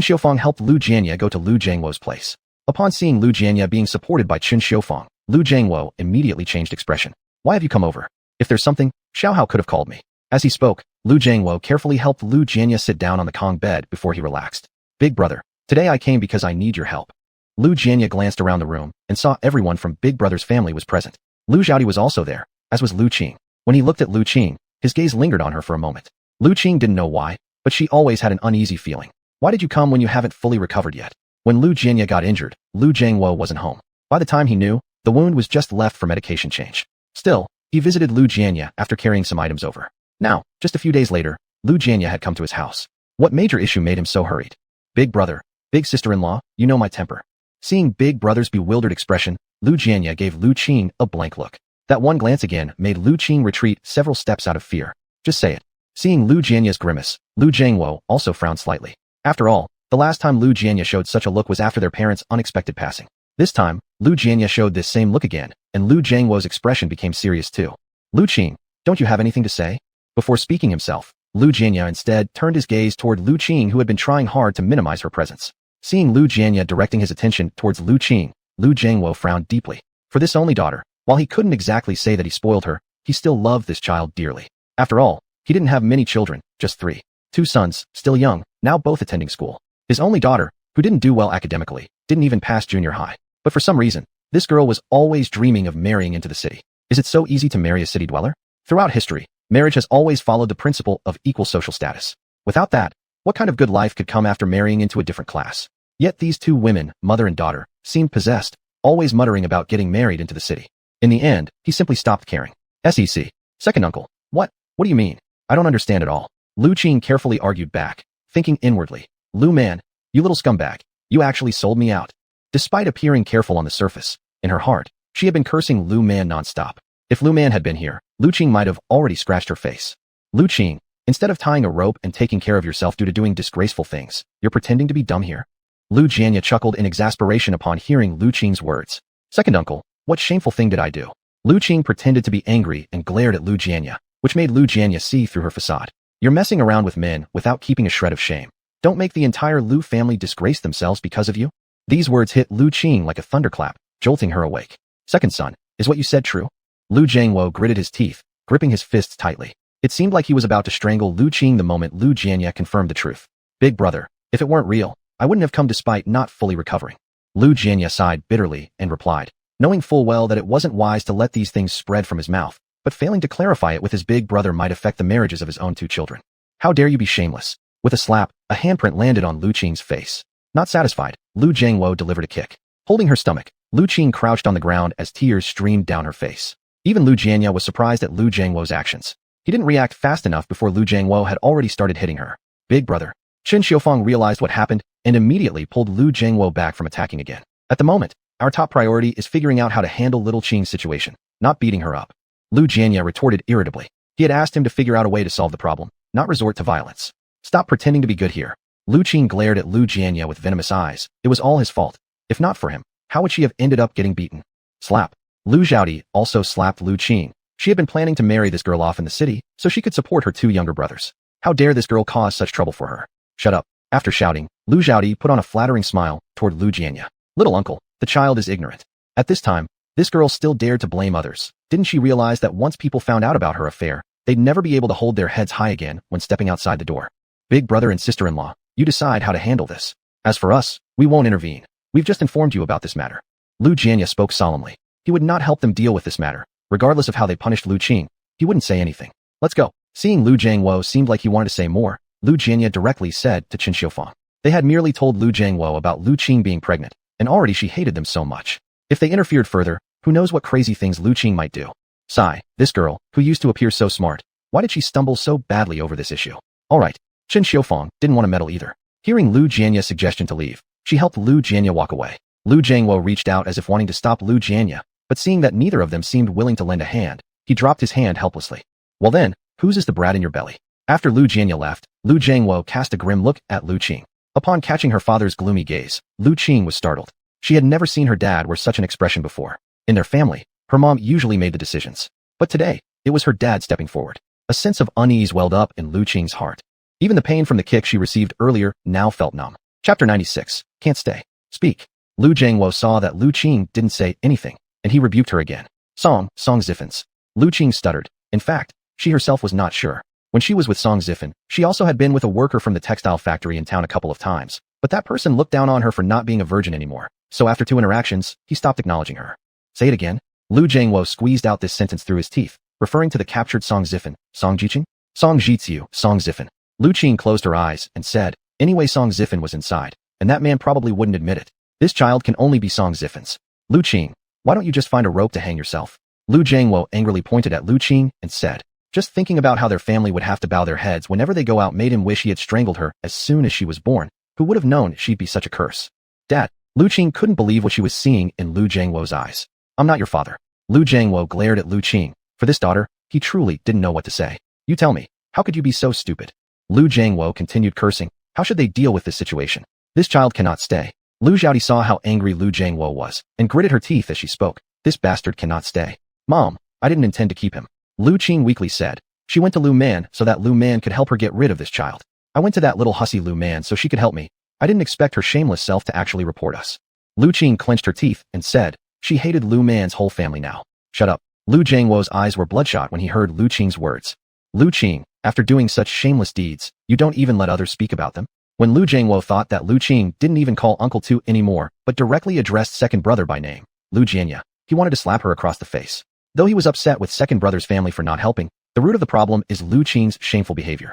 A: Xiufang helped Lu Jianya go to Lu Jiangwo's place. Upon seeing Lu Jianya being supported by Chen Xiufang, Lu Jiangwo immediately changed expression. Why have you come over? If there's something, Xiao Hao could have called me. As he spoke, Lu Jiangwo carefully helped Lu Jianya sit down on the Kong bed before he relaxed. Big brother, today I came because I need your help. Lu Jianya glanced around the room and saw everyone from Big Brother's family was present. Lu Zhaodi was also there, as was Lu Qing. When he looked at Lu Qing, his gaze lingered on her for a moment. Lu Qing didn't know why, but she always had an uneasy feeling. Why did you come when you haven't fully recovered yet? When Lu Jianya got injured, Lu Jiangwo wasn't home. By the time he knew, the wound was just left for medication change. Still, he visited Lu Jianya after carrying some items over. Now, just a few days later, Lu Jianya had come to his house. What major issue made him so hurried? Big brother, big sister-in-law, you know my temper. Seeing Big Brother's bewildered expression, Lu Jianya gave Lu Qing a blank look. That one glance again made Lu Qing retreat several steps out of fear. Just say it. Seeing Lu Jianya's grimace, Lu Jiangwo also frowned slightly. After all, the last time Lu Jianya showed such a look was after their parents' unexpected passing. This time, Lu Jianya showed this same look again, and Lu Jiangwo's expression became serious too. Lu Qing, don't you have anything to say? Before speaking himself, Lu Jianya instead turned his gaze toward Lu Qing, who had been trying hard to minimize her presence. Seeing Lu Jianya directing his attention towards Lu Qing, Lu Jiangwo frowned deeply. For this only daughter, while he couldn't exactly say that he spoiled her, he still loved this child dearly. After all, he didn't have many children, just 3. 2 sons, still young, now both attending school. His only daughter, who didn't do well academically, didn't even pass junior high. But for some reason, this girl was always dreaming of marrying into the city. Is it so easy to marry a city dweller? Throughout history, marriage has always followed the principle of equal social status. Without that, what kind of good life could come after marrying into a different class? Yet these 2 women, mother and daughter, seemed possessed, always muttering about getting married into the city. In the end, he simply stopped caring. SEC. Second uncle. What do you mean? I don't understand at all. Lu Qing carefully argued back, thinking inwardly. Lu Man, you little scumbag, you actually sold me out. Despite appearing careful on the surface, in her heart, she had been cursing Lu Man nonstop. If Lu Man had been here, Lu Qing might have already scratched her face. Lu Qing, instead of tying a rope and taking care of yourself due to doing disgraceful things, you're pretending to be dumb here? Lu Jianya chuckled in exasperation upon hearing Lu Qing's words. Second uncle, what shameful thing did I do? Lu Qing pretended to be angry and glared at Lu Jianya, which made Lu Jianya see through her facade. You're messing around with men without keeping a shred of shame. Don't make the entire Lu family disgrace themselves because of you. These words hit Lu Qing like a thunderclap, jolting her awake. Second son, is what you said true? Lu Jiangwo gritted his teeth, gripping his fists tightly. It seemed like he was about to strangle Lu Qing the moment Lu Jianya confirmed the truth. Big brother, if it weren't real, I wouldn't have come despite not fully recovering. Lu Jianya sighed bitterly and replied, knowing full well that it wasn't wise to let these things spread from his mouth, but failing to clarify it with his big brother might affect the marriages of his own 2 children. How dare you be shameless? With a slap, a handprint landed on Lu Qing's face. Not satisfied, Lu Jiangwo delivered a kick. Holding her stomach, Lu Qing crouched on the ground as tears streamed down her face. Even Lu Jianya was surprised at Lu Jiangwo's actions. He didn't react fast enough before Lu Jiangwo had already started hitting her. Big brother. Chen Xiaofeng realized what happened and immediately pulled Lu Jiangwo back from attacking again. At the moment, our top priority is figuring out how to handle little Qing's situation, not beating her up. Lu Jianya retorted irritably. He had asked him to figure out a way to solve the problem, not resort to violence. Stop pretending to be good here. Lu Qing glared at Lu Jianya with venomous eyes. It was all his fault. If not for him, how would she have ended up getting beaten? Slap. Lu Zhaodi also slapped Lu Qing. She had been planning to marry this girl off in the city so she could support her 2 younger brothers. How dare this girl cause such trouble for her? Shut up. After shouting, Lu Zhaodi put on a flattering smile toward Lu Jianya. Little uncle, the child is ignorant. At this time, this girl still dared to blame others. Didn't she realize that once people found out about her affair, they'd never be able to hold their heads high again when stepping outside the door? Big brother and sister-in-law, you decide how to handle this. As for us, we won't intervene. We've just informed you about this matter. Lu Jianya spoke solemnly. He would not help them deal with this matter. Regardless of how they punished Lu Qing, he wouldn't say anything. Let's go. Seeing Lu Jiangwo seemed like he wanted to say more, Lu Jianya directly said to Chen Xiaofeng. They had merely told Lu Jiangwo about Lu Qing being pregnant, and already she hated them so much. If they interfered further, who knows what crazy things Lu Qing might do. Sigh, this girl, who used to appear so smart, why did she stumble so badly over this issue? Alright, Chen Xiaofeng didn't want to meddle either. Hearing Lu Jianya's suggestion to leave, she helped Lu Jianya walk away. Lu Jiangwo reached out as if wanting to stop Lu Jianya, but seeing that neither of them seemed willing to lend a hand, he dropped his hand helplessly. Well then, whose is the brat in your belly? After Lu Jianya left, Lu Jiangwo cast a grim look at Lu Qing. Upon catching her father's gloomy gaze, Lu Qing was startled. She had never seen her dad wear such an expression before. In their family, her mom usually made the decisions. But today, it was her dad stepping forward. A sense of unease welled up in Lu Qing's heart. Even the pain from the kick she received earlier now felt numb. Chapter 96. Can't stay. Speak. Lu Jiangwo saw that Lu Qing didn't say anything, and he rebuked her again. Song Zifen's. Lu Qing stuttered. In fact, she herself was not sure. When she was with Song Zifen, she also had been with a worker from the textile factory in town a couple of times, but that person looked down on her for not being a virgin anymore, so after 2 interactions, he stopped acknowledging her. Say it again. Lu Jiangwo squeezed out this sentence through his teeth, referring to the captured Song Zifen. Song Jiqing? Song Jiziu, Song Zifen. Lu Qing closed her eyes and said, anyway Song Zifen was inside, and that man probably wouldn't admit it. This child can only be Song Zifen's. Lu Qing, why don't you just find a rope to hang yourself? Lu Jiangwo angrily pointed at Lu Qing and said, just thinking about how their family would have to bow their heads whenever they go out made him wish he had strangled her as soon as she was born. Who would have known she'd be such a curse? Dad, Lu Qing couldn't believe what she was seeing in Lu Jiangwo's eyes. I'm not your father. Lu Jiangwo glared at Lu Qing. For this daughter, he truly didn't know what to say. You tell me, how could you be so stupid? Lu Jiangwo continued cursing. How should they deal with this situation? This child cannot stay. Lu Zhaodi saw how angry Lu Jiangwo was, and gritted her teeth as she spoke. This bastard cannot stay. Mom, I didn't intend to keep him. Lu Qing weakly said. She went to Lu Man so that Lu Man could help her get rid of this child. I went to that little hussy Lu Man so she could help me. I didn't expect her shameless self to actually report us. Lu Qing clenched her teeth and said, she hated Lu Man's whole family now. Shut up. Lu Jiangwo's eyes were bloodshot when he heard Lu Qing's words. Lu Qing, after doing such shameless deeds, you don't even let others speak about them? When Lu Jiangwo thought that Lu Qing didn't even call Uncle Tu anymore, but directly addressed second brother by name, Lu Jianya, he wanted to slap her across the face. Though he was upset with second brother's family for not helping, the root of the problem is Lu Qing's shameful behavior.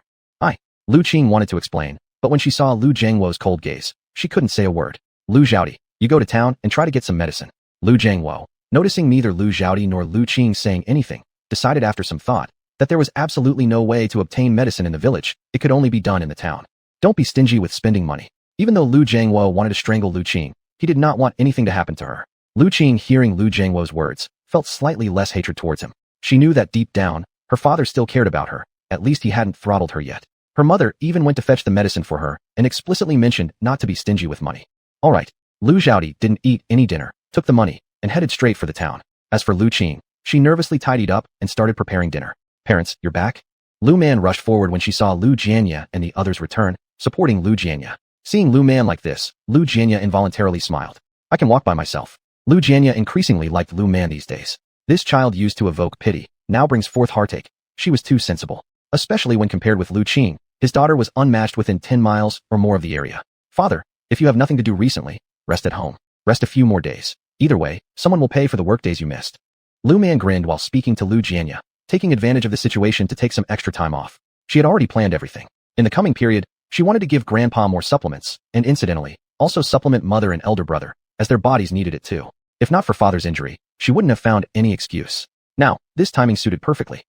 A: Lu Qing wanted to explain, but when she saw Lu Jiangwo's cold gaze, she couldn't say a word. Lu Zhaodi, you go to town and try to get some medicine. Lu Jiangwo, noticing neither Lu Zhaodi nor Lu Qing saying anything, decided after some thought that there was absolutely no way to obtain medicine in the village. It could only be done in the town. Don't be stingy with spending money. Even though Lu Jiangwo wanted to strangle Lu Qing, he did not want anything to happen to her. Lu Qing, hearing Lu Jiangwo's words, felt slightly less hatred towards him. She knew that deep down, her father still cared about her. At least he hadn't throttled her yet. Her mother even went to fetch the medicine for her and explicitly mentioned not to be stingy with money. All right. Lu Zhaodi didn't eat any dinner, took the money, and headed straight for the town. As for Lu Qing, she nervously tidied up and started preparing dinner. Parents, you're back? Lu Man rushed forward when she saw Lu Jianya and the others return, supporting Lu Jianya. Seeing Lu Man like this, Lu Jianya involuntarily smiled. I can walk by myself. Lu Jianya increasingly liked Lu Man these days. This child used to evoke pity, now brings forth heartache. She was too sensible. Especially when compared with Lu Qing, his daughter was unmatched within 10 miles or more of the area. Father, if you have nothing to do recently, rest at home. Rest a few more days. Either way, someone will pay for the work days you missed. Lu Man grinned while speaking to Lu Jianya, taking advantage of the situation to take some extra time off. She had already planned everything. In the coming period, she wanted to give Grandpa more supplements, and incidentally, also supplement mother and elder brother, as their bodies needed it too. If not for father's injury, she wouldn't have found any excuse. Now, this timing suited perfectly.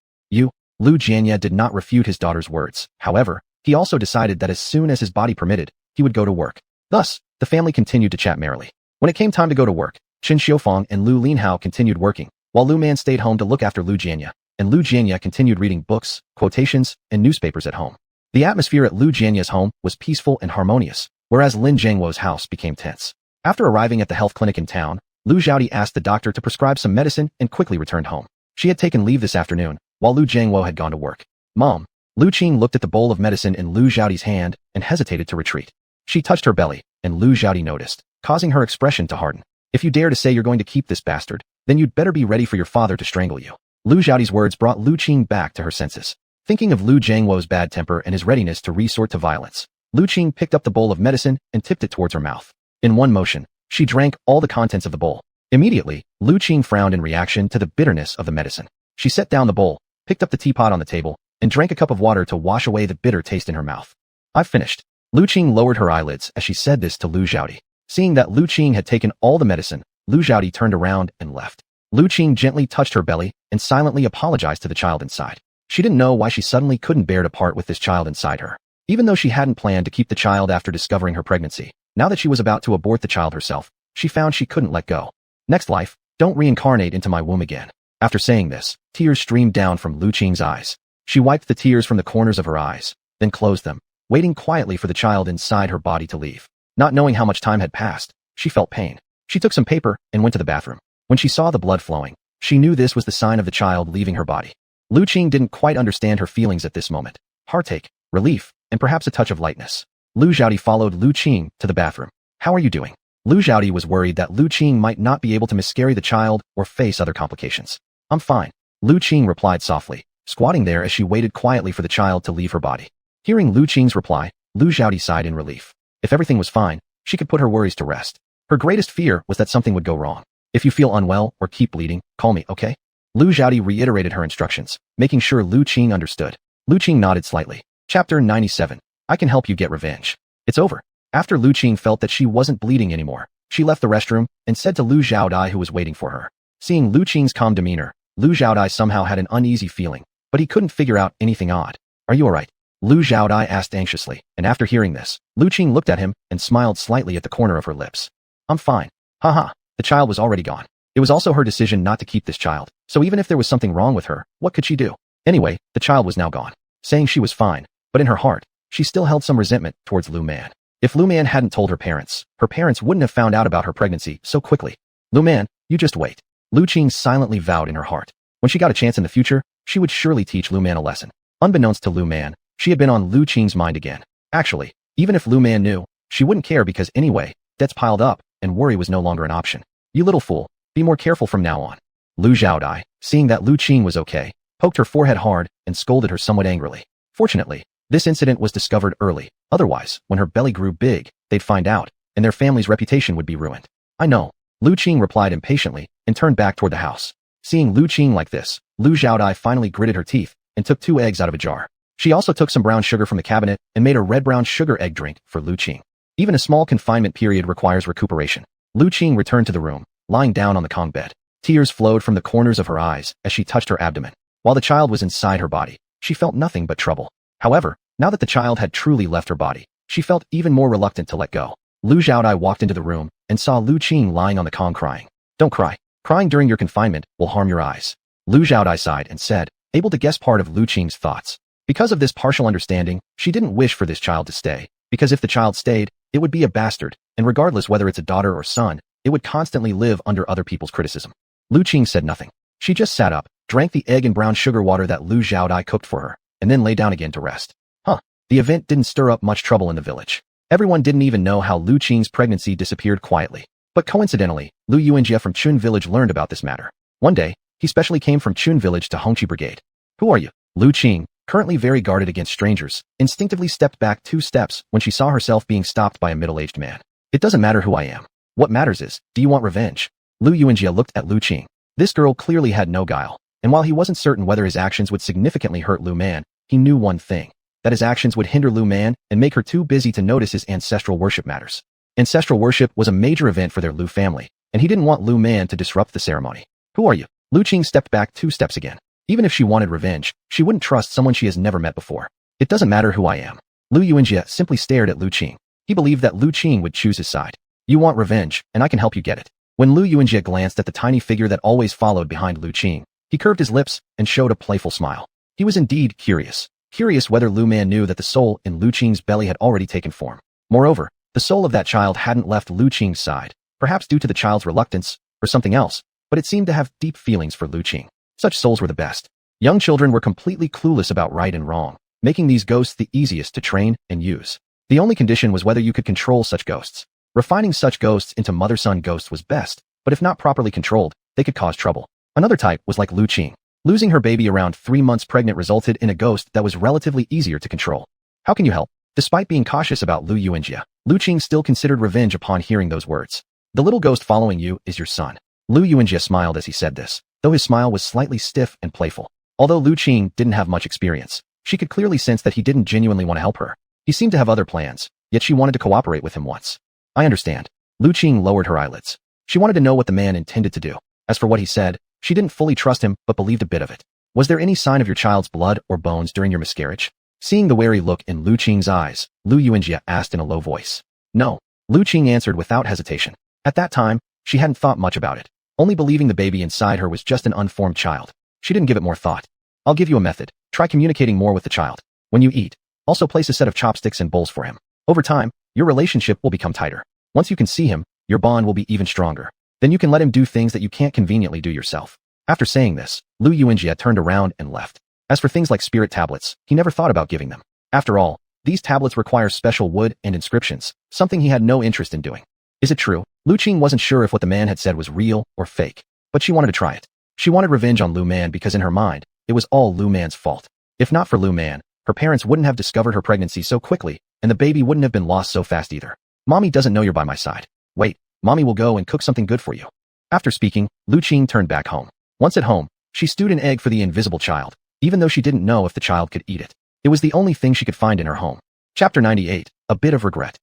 A: Lu Jianya did not refute his daughter's words. However, he also decided that as soon as his body permitted, he would go to work. Thus, the family continued to chat merrily. When it came time to go to work, Qin Xiufeng and Lu Linhao continued working, while Lu Man stayed home to look after Lu Jianya, and Lu Jianya continued reading books, quotations, and newspapers at home. The atmosphere at Lu Jianya's home was peaceful and harmonious, whereas Lin Jiangwo's house became tense. After arriving at the health clinic in town, Lu Zhaodi asked the doctor to prescribe some medicine and quickly returned home. She had taken leave this afternoon, while Lu Jiangwo had gone to work. Mom, Lu Qing looked at the bowl of medicine in Lu Zhaodi's hand and hesitated to retreat. She touched her belly, and Lu Zhaodi noticed, causing her expression to harden. If you dare to say you're going to keep this bastard, then you'd better be ready for your father to strangle you. Lu Zhaodi's words brought Lu Qing back to her senses. Thinking of Lu Jiangwo's bad temper and his readiness to resort to violence, Lu Qing picked up the bowl of medicine and tipped it towards her mouth. In one motion, she drank all the contents of the bowl. Immediately, Lu Qing frowned in reaction to the bitterness of the medicine. She set down the bowl, picked up the teapot on the table, and drank a cup of water to wash away the bitter taste in her mouth. I've finished. Lu Qing lowered her eyelids as she said this to Lu Zhaodi. Seeing that Lu Qing had taken all the medicine, Lu Zhaodi turned around and left. Lu Qing gently touched her belly and silently apologized to the child inside. She didn't know why she suddenly couldn't bear to part with this child inside her. Even though she hadn't planned to keep the child after discovering her pregnancy, now that she was about to abort the child herself, she found she couldn't let go. Next life, don't reincarnate into my womb again. After saying this, tears streamed down from Lu Qing's eyes. She wiped the tears from the corners of her eyes, then closed them, waiting quietly for the child inside her body to leave. Not knowing how much time had passed, she felt pain. She took some paper and went to the bathroom. When she saw the blood flowing, she knew this was the sign of the child leaving her body. Lu Qing didn't quite understand her feelings at this moment. Heartache, relief, and perhaps a touch of lightness. Lu Zhaodi followed Lu Qing to the bathroom. How are you doing? Lu Zhaodi was worried that Lu Qing might not be able to miscarry the child or face other complications. I'm fine, Lu Qing replied softly, squatting there as she waited quietly for the child to leave her body. Hearing Lu Qing's reply, Lu Zhaodi sighed in relief. If everything was fine, she could put her worries to rest. Her greatest fear was that something would go wrong. If you feel unwell or keep bleeding, call me, okay? Lu Zhaodi reiterated her instructions, making sure Lu Qing understood. Lu Qing nodded slightly. Chapter 97. I can help you get revenge. It's over. After Lu Qing felt that she wasn't bleeding anymore, she left the restroom and said to Lu Zhaodi who was waiting for her. Seeing Lu Qing's calm demeanor, Lu Zhaodi somehow had an uneasy feeling, but he couldn't figure out anything odd. Are you alright? Lu Zhaodi asked anxiously, and after hearing this, Lu Qing looked at him and smiled slightly at the corner of her lips. I'm fine. Haha, the child was already gone. It was also her decision not to keep this child, so even if there was something wrong with her, what could she do? Anyway, the child was now gone. Saying she was fine, but in her heart, she still held some resentment towards Lu Man. If Lu Man hadn't told her parents wouldn't have found out about her pregnancy so quickly. Lu Man, you just wait. Lu Qing silently vowed in her heart. When she got a chance in the future, she would surely teach Lu Man a lesson. Unbeknownst to Lu Man, she had been on Lu Qing's mind again. Actually, even if Lu Man knew, she wouldn't care because anyway, debts piled up, and worry was no longer an option. You little fool, be more careful from now on. Lu Zhaodi, seeing that Lu Qing was okay, poked her forehead hard, and scolded her somewhat angrily. Fortunately, this incident was discovered early. Otherwise, when her belly grew big, they'd find out, and their family's reputation would be ruined. I know. Lu Qing replied impatiently and turned back toward the house. Seeing Lu Qing like this, Lu Xiaodai finally gritted her teeth and took 2 eggs out of a jar. She also took some brown sugar from the cabinet and made a red-brown sugar egg drink for Lu Qing. Even a small confinement period requires recuperation. Lu Qing returned to the room, lying down on the Kong bed. Tears flowed from the corners of her eyes as she touched her abdomen. While the child was inside her body, she felt nothing but trouble. However, now that the child had truly left her body, she felt even more reluctant to let go. Lu Xiaodai walked into the room and saw Lu Qing lying on the Kong crying. Don't cry. Crying during your confinement will harm your eyes. Lu Xiaodai sighed and said, able to guess part of Lu Qing's thoughts. Because of this partial understanding, she didn't wish for this child to stay, because if the child stayed, it would be a bastard, and regardless whether it's a daughter or son, it would constantly live under other people's criticism. Lu Qing said nothing. She just sat up, drank the egg and brown sugar water that Lu Xiaodai cooked for her, and then lay down again to rest. The event didn't stir up much trouble in the village. Everyone didn't even know how Lu Qing's pregnancy disappeared quietly. But coincidentally, Lu Yuanjia from Chun village learned about this matter. One day, he specially came from Chun village to Hongqi Brigade. Who are you? Lu Qing, currently very guarded against strangers, instinctively stepped back 2 steps when she saw herself being stopped by a middle-aged man. It doesn't matter who I am. What matters is, do you want revenge? Lu Yuanjia looked at Lu Qing. This girl clearly had no guile, and while he wasn't certain whether his actions would significantly hurt Lu Man, he knew one thing. That his actions would hinder Lu Man and make her too busy to notice his ancestral worship matters. Ancestral worship was a major event for their Lu family, and he didn't want Lu Man to disrupt the ceremony. Who are you? Lu Qing stepped back 2 steps again. Even if she wanted revenge, she wouldn't trust someone she has never met before. It doesn't matter who I am. Lu Yuanjia simply stared at Lu Qing. He believed that Lu Qing would choose his side. You want revenge, and I can help you get it. When Lu Yuanjia glanced at the tiny figure that always followed behind Lu Qing, he curved his lips and showed a playful smile. He was indeed curious. Curious whether Lu Man knew that the soul in Lu Qing's belly had already taken form. Moreover, the soul of that child hadn't left Lu Qing's side, perhaps due to the child's reluctance, or something else, but it seemed to have deep feelings for Lu Qing. Such souls were the best. Young children were completely clueless about right and wrong, making these ghosts the easiest to train and use. The only condition was whether you could control such ghosts. Refining such ghosts into mother-son ghosts was best, but if not properly controlled, they could cause trouble. Another type was like Lu Qing. Losing her baby around 3 months pregnant resulted in a ghost that was relatively easier to control. How can you help? Despite being cautious about Lu Yuanjia, Lu Qing still considered revenge upon hearing those words. The little ghost following you is your son. Lu Yuanjia smiled as he said this, though his smile was slightly stiff and playful. Although Lu Qing didn't have much experience, she could clearly sense that he didn't genuinely want to help her. He seemed to have other plans, yet she wanted to cooperate with him once. I understand. Lu Qing lowered her eyelids. She wanted to know what the man intended to do. As for what he said, she didn't fully trust him but believed a bit of it. Was there any sign of your child's blood or bones during your miscarriage? Seeing the wary look in Lu Qing's eyes, Lu Yuanjia asked in a low voice. No. Lu Qing answered without hesitation. At that time, she hadn't thought much about it, only believing the baby inside her was just an unformed child. She didn't give it more thought. I'll give you a method. Try communicating more with the child. When you eat, also place a set of chopsticks and bowls for him. Over time, your relationship will become tighter. Once you can see him, your bond will be even stronger. Then you can let him do things that you can't conveniently do yourself. After saying this, Lu Yuanjia turned around and left. As for things like spirit tablets, he never thought about giving them. After all, these tablets require special wood and inscriptions, something he had no interest in doing. Is it true? Lu Qing wasn't sure if what the man had said was real or fake, but she wanted to try it. She wanted revenge on Lu Man because in her mind, it was all Lu Man's fault. If not for Lu Man, her parents wouldn't have discovered her pregnancy so quickly, and the baby wouldn't have been lost so fast either. Mommy doesn't know you're by my side. Wait, Mommy will go and cook something good for you. After speaking, Lu Qing turned back home. Once at home, she stewed an egg for the invisible child, even though she didn't know if the child could eat it. It was the only thing she could find in her home. Chapter 98, A Bit of Regret.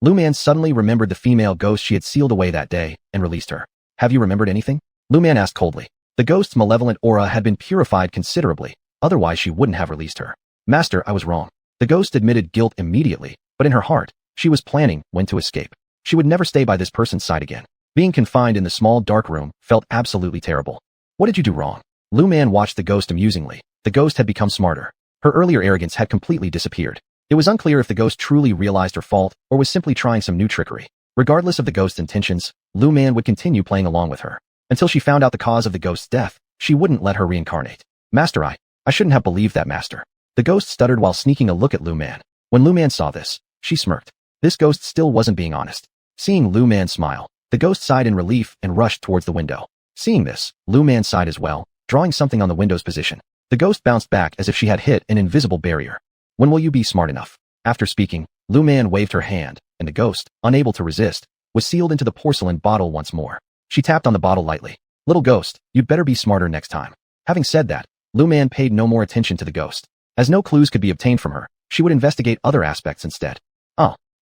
A: Lu Man suddenly remembered the female ghost she had sealed away that day and released her. Have you remembered anything? Lu Man asked coldly. The ghost's malevolent aura had been purified considerably, otherwise she wouldn't have released her. Master, I was wrong. The ghost admitted guilt immediately, but in her heart, she was planning when to escape. She would never stay by this person's side again. Being confined in the small dark room felt absolutely terrible. What did you do wrong? Lu Man watched the ghost amusingly. The ghost had become smarter. Her earlier arrogance had completely disappeared. It was unclear if the ghost truly realized her fault or was simply trying some new trickery. Regardless of the ghost's intentions, Lu Man would continue playing along with her. Until she found out the cause of the ghost's death, she wouldn't let her reincarnate. Master, I shouldn't have believed that, Master. The ghost stuttered while sneaking a look at Lu Man. When Lu Man saw this, she smirked. This ghost still wasn't being honest. Seeing Lu Man smile, the ghost sighed in relief and rushed towards the window. Seeing this, Lu Man sighed as well, drawing something on the window's position. The ghost bounced back as if she had hit an invisible barrier. When will you be smart enough? After speaking, Lu Man waved her hand, and the ghost, unable to resist, was sealed into the porcelain bottle once more. She tapped on the bottle lightly. Little ghost, you'd better be smarter next time. Having said that, Lu Man paid no more attention to the ghost. As no clues could be obtained from her, she would investigate other aspects instead.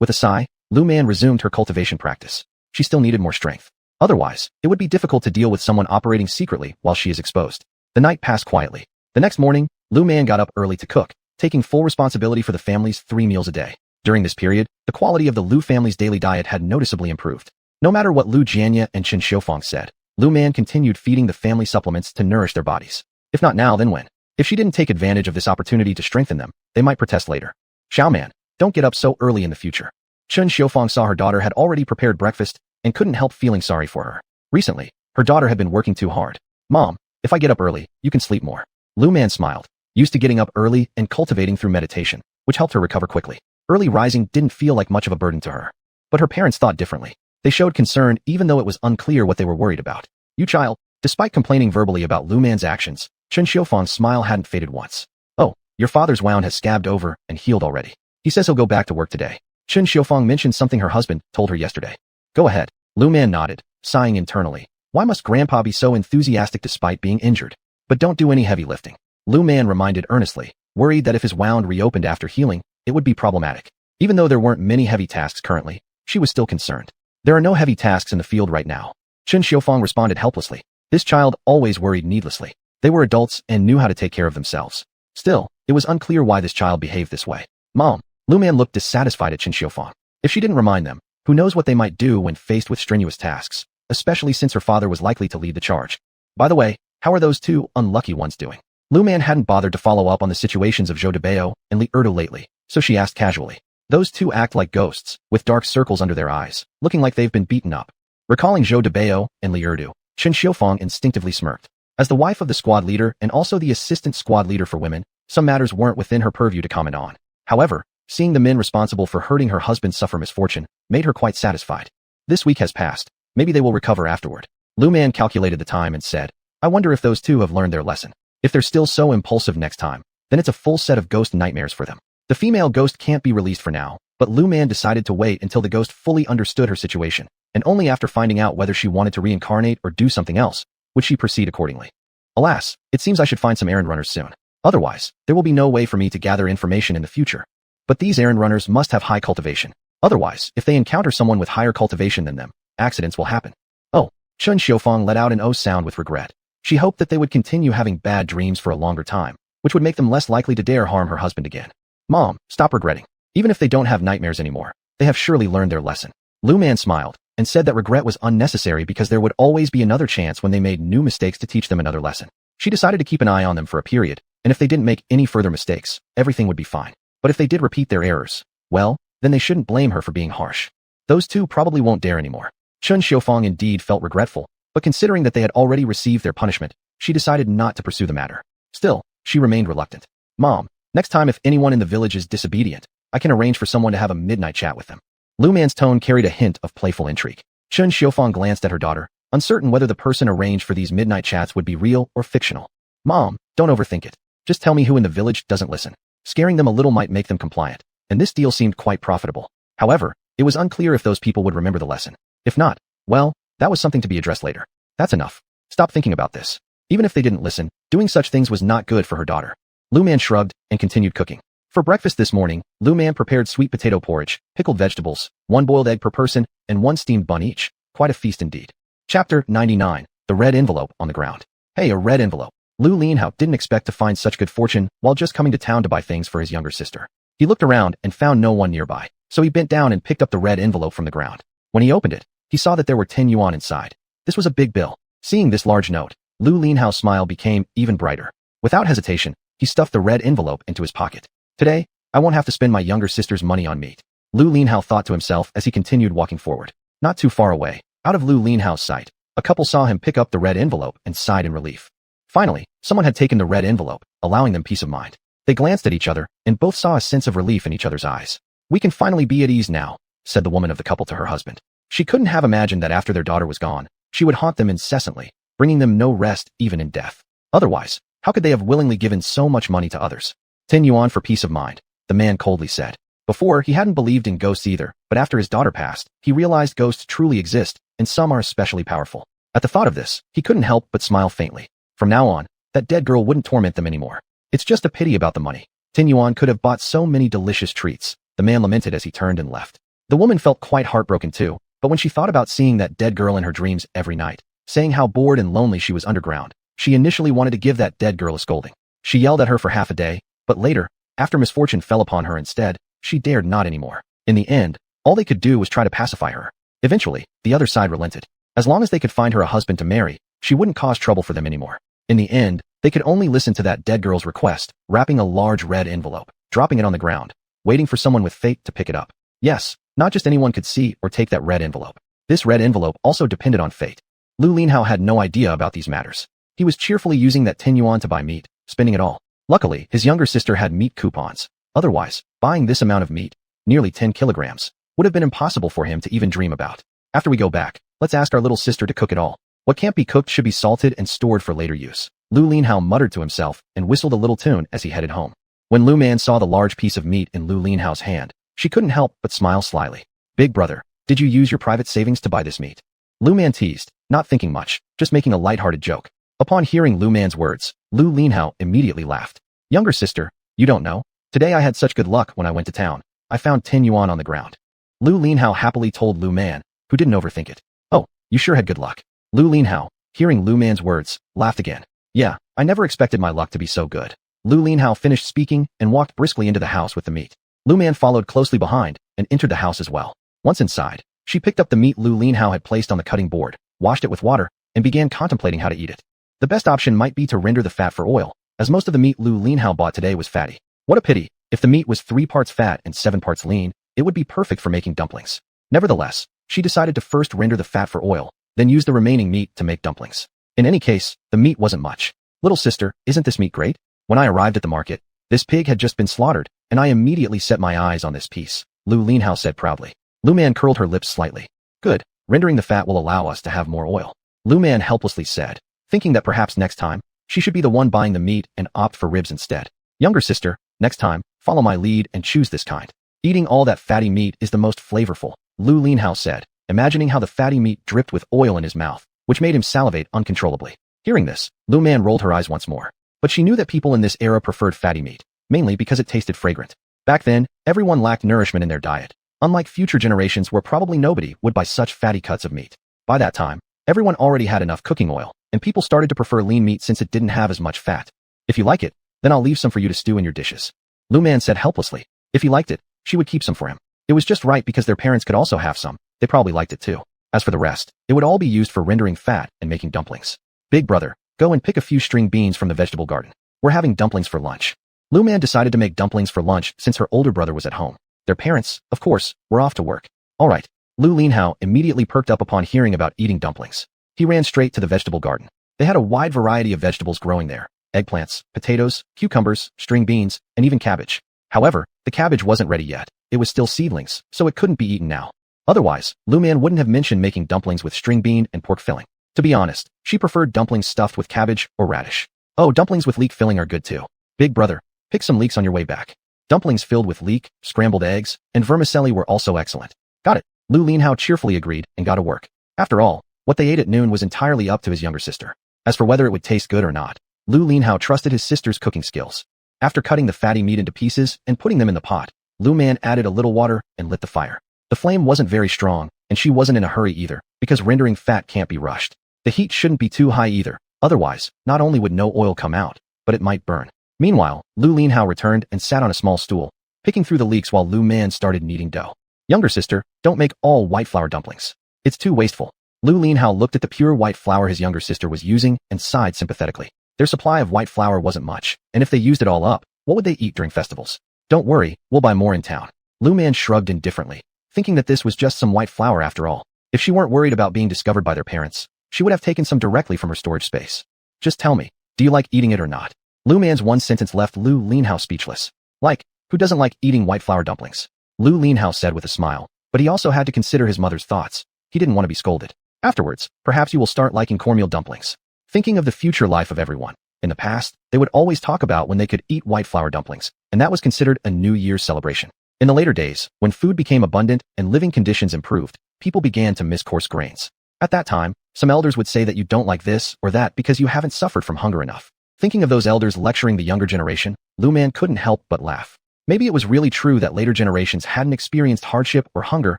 A: With a sigh, Lu Man resumed her cultivation practice. She still needed more strength. Otherwise, it would be difficult to deal with someone operating secretly while she is exposed. The night passed quietly. The next morning, Lu Man got up early to cook, taking full responsibility for the family's 3 meals a day. During this period, the quality of the Lu family's daily diet had noticeably improved. No matter what Lu Jianya and Chen Xiufeng said, Lu Man continued feeding the family supplements to nourish their bodies. If not now, then when? If she didn't take advantage of this opportunity to strengthen them, they might protest later. Xiao Man, don't get up so early in the future. Chen Xiufeng saw her daughter had already prepared breakfast and couldn't help feeling sorry for her. Recently, her daughter had been working too hard. Mom, if I get up early, you can sleep more. Lu Man smiled, used to getting up early and cultivating through meditation, which helped her recover quickly. Early rising didn't feel like much of a burden to her. But her parents thought differently. They showed concern even though it was unclear what they were worried about. You child, despite complaining verbally about Lu Man's actions, Chen Xiufeng's smile hadn't faded once. Oh, your father's wound has scabbed over and healed already. He says he'll go back to work today. Chen Xiufeng mentioned something her husband told her yesterday. Go ahead. Lu Man nodded, sighing internally. Why must Grandpa be so enthusiastic despite being injured? But don't do any heavy lifting. Lu Man reminded earnestly, worried that if his wound reopened after healing, it would be problematic. Even though there weren't many heavy tasks currently, she was still concerned. There are no heavy tasks in the field right now. Chen Xiufeng responded helplessly. This child always worried needlessly. They were adults and knew how to take care of themselves. Still, it was unclear why this child behaved this way. Mom, Lu Man looked dissatisfied at Chen Xiufeng. If she didn't remind them, who knows what they might do when faced with strenuous tasks, especially since her father was likely to lead the charge. By the way, how are those 2 unlucky ones doing? Lu Man hadn't bothered to follow up on the situations of Zhou Debao and Li Erdu lately, so she asked casually. Those 2 act like ghosts, with dark circles under their eyes, looking like they've been beaten up. Recalling Zhou Debao and Li Erdu, Chen Xiufeng instinctively smirked. As the wife of the squad leader and also the assistant squad leader for women, some matters weren't within her purview to comment on. However, seeing the men responsible for hurting her husband suffer misfortune made her quite satisfied. This week has passed. Maybe they will recover afterward. Lu Man calculated the time and said, I wonder if those 2 have learned their lesson. If they're still so impulsive next time, then it's a full set of ghost nightmares for them. The female ghost can't be released for now, but Lu Man decided to wait until the ghost fully understood her situation, and only after finding out whether she wanted to reincarnate or do something else, would she proceed accordingly. Alas, it seems I should find some errand runners soon. Otherwise, there will be no way for me to gather information in the future. But these errand runners must have high cultivation. Otherwise, if they encounter someone with higher cultivation than them, accidents will happen. Oh, Chen Xiufeng let out an oh sound with regret. She hoped that they would continue having bad dreams for a longer time, which would make them less likely to dare harm her husband again. Mom, stop regretting. Even if they don't have nightmares anymore, they have surely learned their lesson. Lu Man smiled and said that regret was unnecessary because there would always be another chance when they made new mistakes to teach them another lesson. She decided to keep an eye on them for a period, and if they didn't make any further mistakes, everything would be fine. But if they did repeat their errors, well, then they shouldn't blame her for being harsh. Those 2 probably won't dare anymore. Chen Xiufeng indeed felt regretful, but considering that they had already received their punishment, she decided not to pursue the matter. Still, she remained reluctant. Mom, next time if anyone in the village is disobedient, I can arrange for someone to have a midnight chat with them. Lu Man's tone carried a hint of playful intrigue. Chen Xiufeng glanced at her daughter, uncertain whether the person arranged for these midnight chats would be real or fictional. Mom, don't overthink it. Just tell me who in the village doesn't listen. Scaring them a little might make them compliant, and this deal seemed quite profitable. However, it was unclear if those people would remember the lesson. If not, well, that was something to be addressed later. That's enough. Stop thinking about this. Even if they didn't listen, doing such things was not good for her daughter. Lu Man shrugged and continued cooking. For breakfast this morning, Lu Man prepared sweet potato porridge, pickled vegetables, 1 boiled egg per person, and 1 steamed bun each. Quite a feast indeed. Chapter 99. The red envelope on the ground. Hey, a red envelope. Lu Linhao didn't expect to find such good fortune while just coming to town to buy things for his younger sister. He looked around and found no one nearby, so he bent down and picked up the red envelope from the ground. When he opened it, he saw that there were 10 yuan inside. This was a big bill. Seeing this large note, Lu Linhao's smile became even brighter. Without hesitation, he stuffed the red envelope into his pocket. Today, I won't have to spend my younger sister's money on meat. Lu Linhao thought to himself as he continued walking forward. Not too far away, out of Lu Linhao's sight, a couple saw him pick up the red envelope and sighed in relief. Finally, someone had taken the red envelope, allowing them peace of mind. They glanced at each other, and both saw a sense of relief in each other's eyes. We can finally be at ease now, said the woman of the couple to her husband. She couldn't have imagined that after their daughter was gone, she would haunt them incessantly, bringing them no rest even in death. Otherwise, How could they have willingly given so much money to others? 10 yuan for peace of mind, the man coldly said. Before, he hadn't believed in ghosts either, but after his daughter passed, he realized ghosts truly exist, and some are especially powerful. At the thought of this, he couldn't help but smile faintly. From now on, that dead girl wouldn't torment them anymore. It's just a pity about the money. 10 yuan could have bought so many delicious treats, the man lamented as he turned and left. The woman felt quite heartbroken too, but when she thought about seeing that dead girl in her dreams every night, saying how bored and lonely she was underground, she initially wanted to give that dead girl a scolding. She yelled at her for half a day, but later, after misfortune fell upon her instead, she dared not anymore. In the end, all they could do was try to pacify her. Eventually, the other side relented. As long as they could find her a husband to marry, she wouldn't cause trouble for them anymore. In the end, they could only listen to that dead girl's request, wrapping a large red envelope, dropping it on the ground, waiting for someone with fate to pick it up. Yes, not just anyone could see or take that red envelope. This red envelope also depended on fate. Lu Linhao had no idea about these matters. He was cheerfully using that 10 yuan to buy meat, spending it all. Luckily, his younger sister had meat coupons. Otherwise, buying this amount of meat, nearly 10 kilograms, would have been impossible for him to even dream about. After we go back, let's ask our little sister to cook it all. What can't be cooked should be salted and stored for later use. Lu Linhao muttered to himself and whistled a little tune as he headed home. When Lu Man saw the large piece of meat in Lu Linhao's hand, she couldn't help but smile slyly. Big brother, did you use your private savings to buy this meat? Lu Man teased, not thinking much, just making a lighthearted joke. Upon hearing Lu Man's words, Lu Linhao immediately laughed. Younger sister, you don't know? Today I had such good luck when I went to town. I found 10 yuan on the ground. Lu Linhao happily told Lu Man, who didn't overthink it. Oh, you sure had good luck. Lu Linhao, hearing Lu Man's words, laughed again. Yeah, I never expected my luck to be so good. Lu Linhao finished speaking and walked briskly into the house with the meat. Lu Man followed closely behind and entered the house as well. Once inside, she picked up the meat Lu Linhao had placed on the cutting board, washed it with water, and began contemplating how to eat it. The best option might be to render the fat for oil, as most of the meat Lu Linhao bought today was fatty. What a pity. If the meat was 3 parts fat and 7 parts lean, it would be perfect for making dumplings. Nevertheless, she decided to first render the fat for oil, then use the remaining meat to make dumplings. In any case, the meat wasn't much. Little sister, isn't this meat great? When I arrived at the market, this pig had just been slaughtered, and I immediately set my eyes on this piece, Lu Linhao said proudly. Lu Man curled her lips slightly. Good, rendering the fat will allow us to have more oil. Lu Man helplessly said, thinking that perhaps next time, she should be the one buying the meat and opt for ribs instead. Younger sister, next time, follow my lead and choose this kind. Eating all that fatty meat is the most flavorful, Lu Linhao said, imagining how the fatty meat dripped with oil in his mouth, which made him salivate uncontrollably. Hearing this, Lu Man rolled her eyes once more. But she knew that people in this era preferred fatty meat, mainly because it tasted fragrant. Back then, everyone lacked nourishment in their diet. Unlike future generations where probably nobody would buy such fatty cuts of meat. By that time, everyone already had enough cooking oil, and people started to prefer lean meat since it didn't have as much fat. If you like it, then I'll leave some for you to stew in your dishes. Lu Man said helplessly. If he liked it, she would keep some for him. It was just right because their parents could also have some. They probably liked it too. As for the rest, it would all be used for rendering fat and making dumplings. Big brother, go and pick a few string beans from the vegetable garden. We're having dumplings for lunch. Lu Man decided to make dumplings for lunch since her older brother was at home. Their parents, of course, were off to work. All right. Lu Linhao immediately perked up upon hearing about eating dumplings. He ran straight to the vegetable garden. They had a wide variety of vegetables growing there. Eggplants, potatoes, cucumbers, string beans, and even cabbage. However, the cabbage wasn't ready yet. It was still seedlings, so it couldn't be eaten now. Otherwise, Lu Man wouldn't have mentioned making dumplings with string bean and pork filling. To be honest, she preferred dumplings stuffed with cabbage or radish. Oh, dumplings with leek filling are good too. Big brother, pick some leeks on your way back. Dumplings filled with leek, scrambled eggs, and vermicelli were also excellent. Got it. Lu Linhao cheerfully agreed and got to work. After all, what they ate at noon was entirely up to his younger sister. As for whether it would taste good or not, Lu Linhao trusted his sister's cooking skills. After cutting the fatty meat into pieces and putting them in the pot, Lu Man added a little water and lit the fire. The flame wasn't very strong, and she wasn't in a hurry either, because rendering fat can't be rushed. The heat shouldn't be too high either, otherwise, not only would no oil come out, but it might burn. Meanwhile, Lu Linhao returned and sat on a small stool, picking through the leeks while Lu Man started kneading dough. Younger sister, don't make all white flour dumplings. It's too wasteful. Lu Linhao looked at the pure white flour his younger sister was using and sighed sympathetically. Their supply of white flour wasn't much, and if they used it all up, what would they eat during festivals? Don't worry, we'll buy more in town. Lu Man shrugged indifferently, thinking that this was just some white flour after all. If she weren't worried about being discovered by their parents, she would have taken some directly from her storage space. Just tell me, do you like eating it or not? Lu Man's one sentence left Lu Linhao speechless. Like, who doesn't like eating white flour dumplings? Lu Linhao said with a smile, but he also had to consider his mother's thoughts. He didn't want to be scolded. Afterwards, perhaps you will start liking cornmeal dumplings. Thinking of the future life of everyone, In the past, they would always talk about when they could eat white flour dumplings, and that was considered a New Year's celebration. In the later days, when food became abundant and living conditions improved, people began to miss coarse grains. At that time, some elders would say that you don't like this or that because you haven't suffered from hunger enough. Thinking of those elders lecturing the younger generation, Lu Man couldn't help but laugh. Maybe it was really true that later generations hadn't experienced hardship or hunger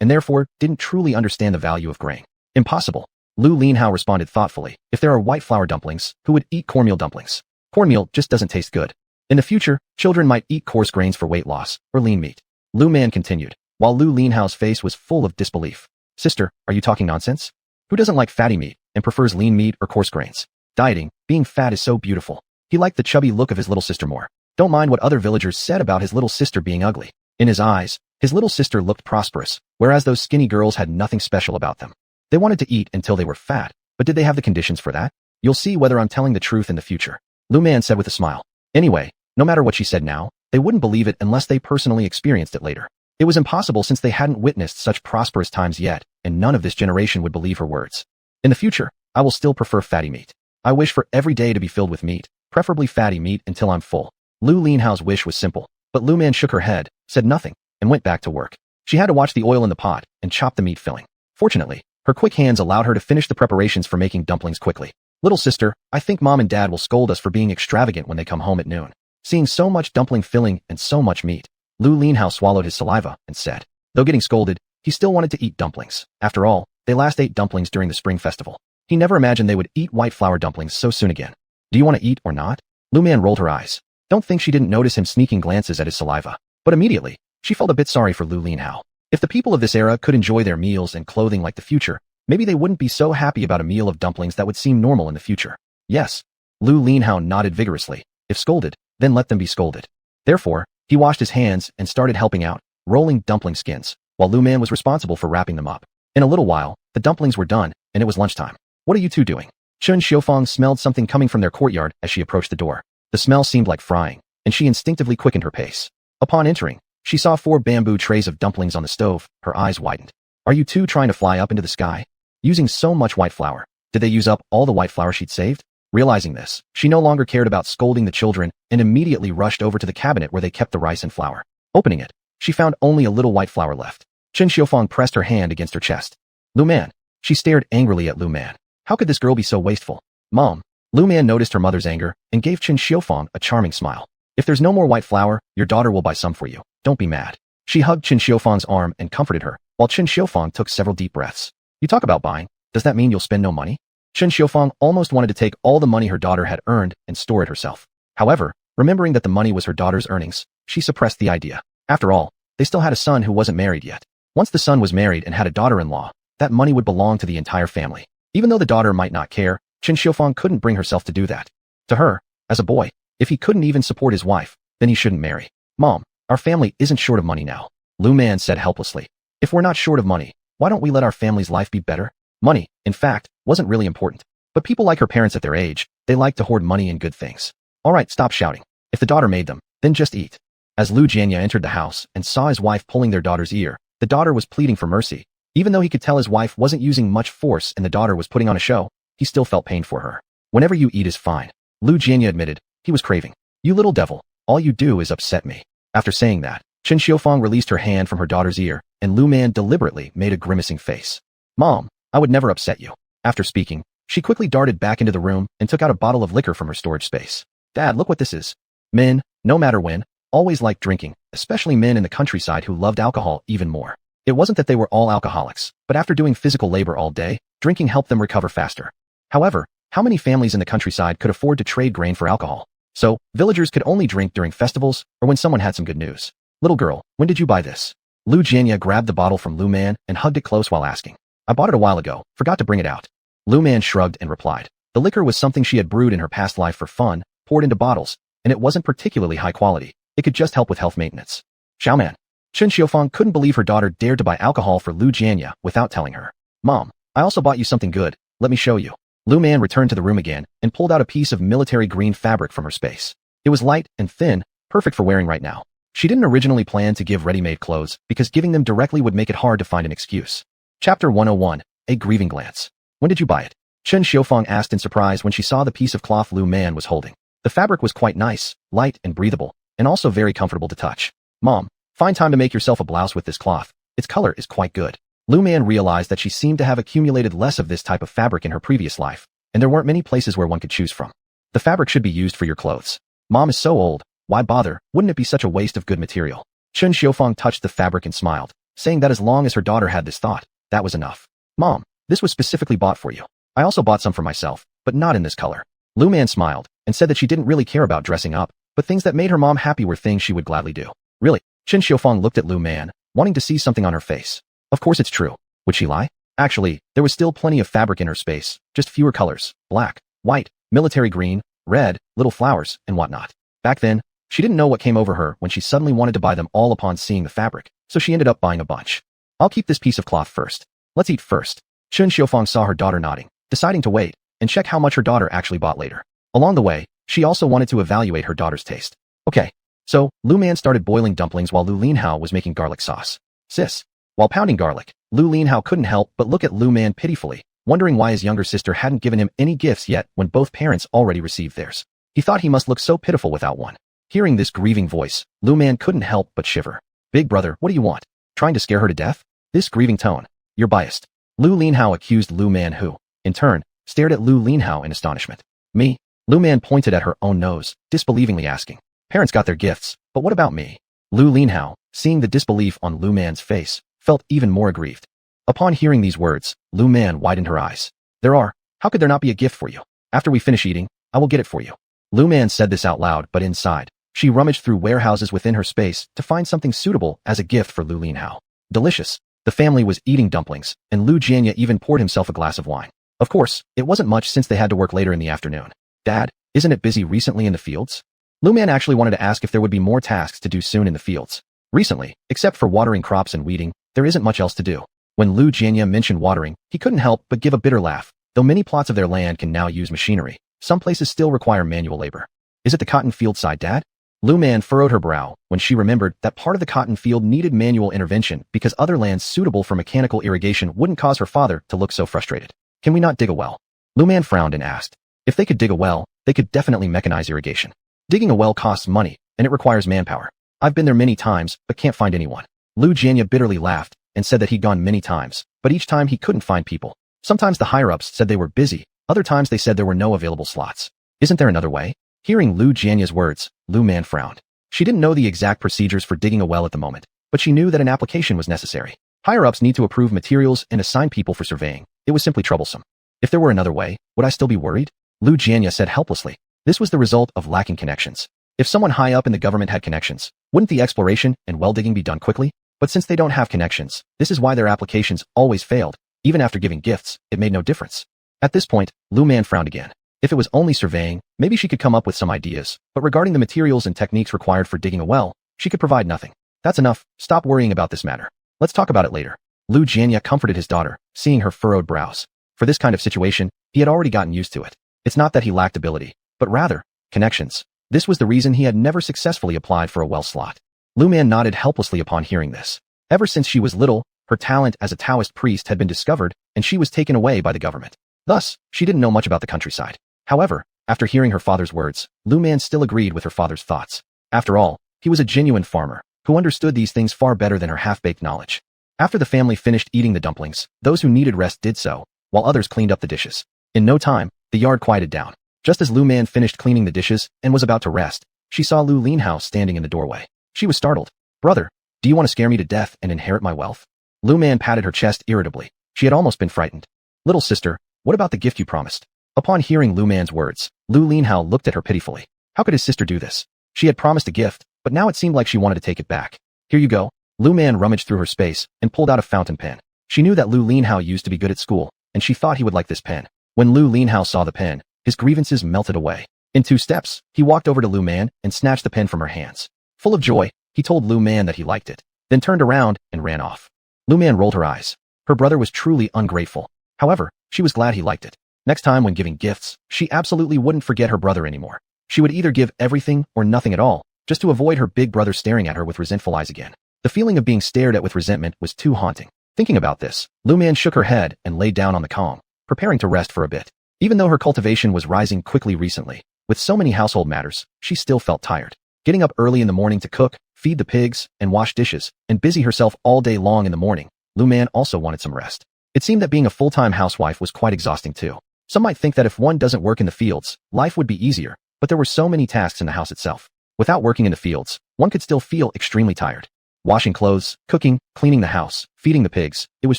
A: and therefore didn't truly understand the value of grain. Impossible. Lu Linhao responded thoughtfully. If there are white flour dumplings, who would eat cornmeal dumplings? Cornmeal just doesn't taste good. In the future, children might eat coarse grains for weight loss or lean meat. Lu Man continued, while Lu Linhao's face was full of disbelief. Sister, are you talking nonsense? Who doesn't like fatty meat and prefers lean meat or coarse grains? Dieting, being fat is so beautiful. He liked the chubby look of his little sister more. Don't mind what other villagers said about his little sister being ugly. In his eyes, his little sister looked prosperous, whereas those skinny girls had nothing special about them. They wanted to eat until they were fat, but did they have the conditions for that? You'll see whether I'm telling the truth in the future, Lu Man said with a smile. Anyway, no matter what she said now, they wouldn't believe it unless they personally experienced it later. It was impossible since they hadn't witnessed such prosperous times yet, and none of this generation would believe her words. In the future, I will still prefer fatty meat. I wish for every day to be filled with meat, preferably fatty meat until I'm full. Lu Linhao's wish was simple, but Lu Man shook her head, said nothing, and went back to work. She had to watch the oil in the pot and chop the meat filling. Fortunately, her quick hands allowed her to finish the preparations for making dumplings quickly. Little sister, I think Mom and Dad will scold us for being extravagant when they come home at noon. Seeing so much dumpling filling and so much meat, Lu Linhao swallowed his saliva and said, though getting scolded, he still wanted to eat dumplings. After all, they last ate dumplings during the spring festival. He never imagined they would eat white flour dumplings so soon again. Do you want to eat or not? Lu Man rolled her eyes. Don't think she didn't notice him sneaking glances at his saliva. But immediately, she felt a bit sorry for Lu Linhao. If the people of this era could enjoy their meals and clothing like the future, maybe they wouldn't be so happy about a meal of dumplings that would seem normal in the future. Yes. Lu Linhao nodded vigorously. If scolded, then let them be scolded. Therefore, he washed his hands and started helping out, rolling dumpling skins, while Lu Man was responsible for wrapping them up. In a little while, the dumplings were done, and it was lunchtime. What are you two doing? Chen Xiufang smelled something coming from their courtyard as she approached the door. The smell seemed like frying, and she instinctively quickened her pace. Upon entering, she saw 4 bamboo trays of dumplings on the stove. Her eyes widened. Are you two trying to fly up into the sky? Using so much white flour, did they use up all the white flour she'd saved? Realizing this, she no longer cared about scolding the children and immediately rushed over to the cabinet where they kept the rice and flour. Opening it, she found only a little white flour left. Chen Xiufang pressed her hand against her chest. Lu Man. She stared angrily at Lu Man. How could this girl be so wasteful? Mom. Lu Man noticed her mother's anger and gave Chen Xiufang a charming smile. If there's no more white flour, your daughter will buy some for you. Don't be mad. She hugged Chen Xiufang's arm and comforted her, while Chen Xiufang took several deep breaths. You talk about buying. Does that mean you'll spend no money? Chen Xiufang almost wanted to take all the money her daughter had earned and store it herself. However, remembering that the money was her daughter's earnings, she suppressed the idea. After all, they still had a son who wasn't married yet. Once the son was married and had a daughter-in-law, that money would belong to the entire family. Even though the daughter might not care, Chen Xiufang couldn't bring herself to do that. To her, as a boy, if he couldn't even support his wife, then he shouldn't marry. Mom, our family isn't short of money now, Lu Man said helplessly. If we're not short of money, why don't we let our family's life be better? Money, in fact, wasn't really important. But people like her parents at their age, they like to hoard money and good things. Alright, stop shouting. If the daughter made them, then just eat. As Lu Jianya entered the house and saw his wife pulling their daughter's ear, the daughter was pleading for mercy. Even though he could tell his wife wasn't using much force and the daughter was putting on a show, he still felt pain for her. Whenever you eat is fine, Lu Jianya admitted. He was craving. You little devil, all you do is upset me. After saying that, Chen Xiufang released her hand from her daughter's ear, and Lu Man deliberately made a grimacing face. Mom, I would never upset you. After speaking, she quickly darted back into the room and took out a bottle of liquor from her storage space. Dad, look what this is. Men, no matter when, always liked drinking, especially men in the countryside who loved alcohol even more. It wasn't that they were all alcoholics, but after doing physical labor all day, drinking helped them recover faster. However, how many families in the countryside could afford to trade grain for alcohol? So, villagers could only drink during festivals or when someone had some good news. Little girl, when did you buy this? Lu Jianya grabbed the bottle from Lu Man and hugged it close while asking. I bought it a while ago, forgot to bring it out. Lu Man shrugged and replied. The liquor was something she had brewed in her past life for fun, poured into bottles, and it wasn't particularly high quality. It could just help with health maintenance. Xiaoman. Chen Xiufang couldn't believe her daughter dared to buy alcohol for Lu Jianya without telling her. Mom, I also bought you something good, let me show you. Lu Man returned to the room again and pulled out a piece of military green fabric from her space. It was light and thin, perfect for wearing right now. She didn't originally plan to give ready-made clothes because giving them directly would make it hard to find an excuse. Chapter 101, A Grieving Glance. When did you buy it? Chen Xiaofeng asked in surprise when she saw the piece of cloth Lu Man was holding. The fabric was quite nice, light and breathable, and also very comfortable to touch. Mom, find time to make yourself a blouse with this cloth. Its color is quite good. Lu Man realized that she seemed to have accumulated less of this type of fabric in her previous life, and there weren't many places where one could choose from. The fabric should be used for your clothes. Mom is so old, why bother? Wouldn't it be such a waste of good material? Chen Xiaofeng touched the fabric and smiled, saying that as long as her daughter had this thought, that was enough. Mom, this was specifically bought for you. I also bought some for myself, but not in this color. Lu Man smiled and said that she didn't really care about dressing up, but things that made her mom happy were things she would gladly do. Really? Chen Xiaofeng looked at Lu Man, wanting to see something on her face. Of course it's true. Would she lie? Actually, there was still plenty of fabric in her space, just fewer colors, black, white, military green, red, little flowers, and whatnot. Back then, she didn't know what came over her when she suddenly wanted to buy them all upon seeing the fabric, so she ended up buying a bunch. I'll keep this piece of cloth first. Let's eat first. Chen Xiaofeng saw her daughter nodding, deciding to wait and check how much her daughter actually bought later. Along the way, she also wanted to evaluate her daughter's taste. Okay, so Lu Man started boiling dumplings while Lu Linhao was making garlic sauce. Sis. While pounding garlic, Lu Linhao couldn't help but look at Lu Man pitifully, wondering why his younger sister hadn't given him any gifts yet when both parents already received theirs. He thought he must look so pitiful without one. Hearing this grieving voice, Lu Man couldn't help but shiver. Big brother, what do you want? Trying to scare her to death? This grieving tone. You're biased. Lu Linhao accused Lu Man who, in turn, stared at Lu Linhao in astonishment. Me? Lu Man pointed at her own nose, disbelievingly asking. Parents got their gifts, but what about me? Lu Linhao, seeing the disbelief on Lu Man's face, felt even more aggrieved. Upon hearing these words, Lu Man widened her eyes. How could there not be a gift for you? After we finish eating, I will get it for you. Lu Man said this out loud, but inside, she rummaged through warehouses within her space to find something suitable as a gift for Lu Linhao. Delicious. The family was eating dumplings, and Lu Jianya even poured himself a glass of wine. Of course, it wasn't much since they had to work later in the afternoon. Dad, isn't it busy recently in the fields? Lu Man actually wanted to ask if there would be more tasks to do soon in the fields. Recently, except for watering crops and weeding, there isn't much else to do. When Lu Jianya mentioned watering, he couldn't help but give a bitter laugh. Though many plots of their land can now use machinery, some places still require manual labor. Is it the cotton field side, Dad? Lu Man furrowed her brow when she remembered that part of the cotton field needed manual intervention because other lands suitable for mechanical irrigation wouldn't cause her father to look so frustrated. Can we not dig a well? Lu Man frowned and asked. If they could dig a well, they could definitely mechanize irrigation. Digging a well costs money, and it requires manpower. I've been there many times, but can't find anyone. Lu Jianya bitterly laughed and said that he'd gone many times, but each time he couldn't find people. Sometimes the higher-ups said they were busy, other times they said there were no available slots. Isn't there another way? Hearing Lu Jianya's words, Lu Man frowned. She didn't know the exact procedures for digging a well at the moment, but she knew that an application was necessary. Higher-ups need to approve materials and assign people for surveying. It was simply troublesome. If there were another way, would I still be worried? Lu Jianya said helplessly. This was the result of lacking connections. If someone high up in the government had connections, wouldn't the exploration and well digging be done quickly? But since they don't have connections, this is why their applications always failed. Even after giving gifts, it made no difference. At this point, Lu Man frowned again. If it was only surveying, maybe she could come up with some ideas, but regarding the materials and techniques required for digging a well, she could provide nothing. That's enough, stop worrying about this matter. Let's talk about it later. Lu Jianya comforted his daughter, seeing her furrowed brows. For this kind of situation, he had already gotten used to it. It's not that he lacked ability, but rather, connections. This was the reason he had never successfully applied for a well slot. Lu Man nodded helplessly upon hearing this. Ever since she was little, her talent as a Taoist priest had been discovered, and she was taken away by the government. Thus, she didn't know much about the countryside. However, after hearing her father's words, Lu Man still agreed with her father's thoughts. After all, he was a genuine farmer, who understood these things far better than her half-baked knowledge. After the family finished eating the dumplings, those who needed rest did so, while others cleaned up the dishes. In no time, the yard quieted down. Just as Lu Man finished cleaning the dishes and was about to rest, she saw Lu Linhao standing in the doorway. She was startled. Brother, do you want to scare me to death and inherit my wealth? Lu Man patted her chest irritably. She had almost been frightened. Little sister, what about the gift you promised? Upon hearing Lu Man's words, Lu Linhao looked at her pitifully. How could his sister do this? She had promised a gift, but now it seemed like she wanted to take it back. Here you go. Lu Man rummaged through her space and pulled out a fountain pen. She knew that Lu Linhao used to be good at school, and she thought he would like this pen. When Lu Linhao saw the pen, his grievances melted away. In 2 steps, he walked over to Lu Man and snatched the pen from her hands. Full of joy, he told Lu Man that he liked it, then turned around and ran off. Lu Man rolled her eyes. Her brother was truly ungrateful. However, she was glad he liked it. Next time when giving gifts, she absolutely wouldn't forget her brother anymore. She would either give everything or nothing at all, just to avoid her big brother staring at her with resentful eyes again. The feeling of being stared at with resentment was too haunting. Thinking about this, Lu Man shook her head and lay down on the calm, preparing to rest for a bit. Even though her cultivation was rising quickly recently, with so many household matters, she still felt tired. Getting up early in the morning to cook, feed the pigs, and wash dishes, and busy herself all day long in the morning, Lu Man also wanted some rest. It seemed that being a full-time housewife was quite exhausting too. Some might think that if one doesn't work in the fields, life would be easier, but there were so many tasks in the house itself. Without working in the fields, one could still feel extremely tired. Washing clothes, cooking, cleaning the house, feeding the pigs, it was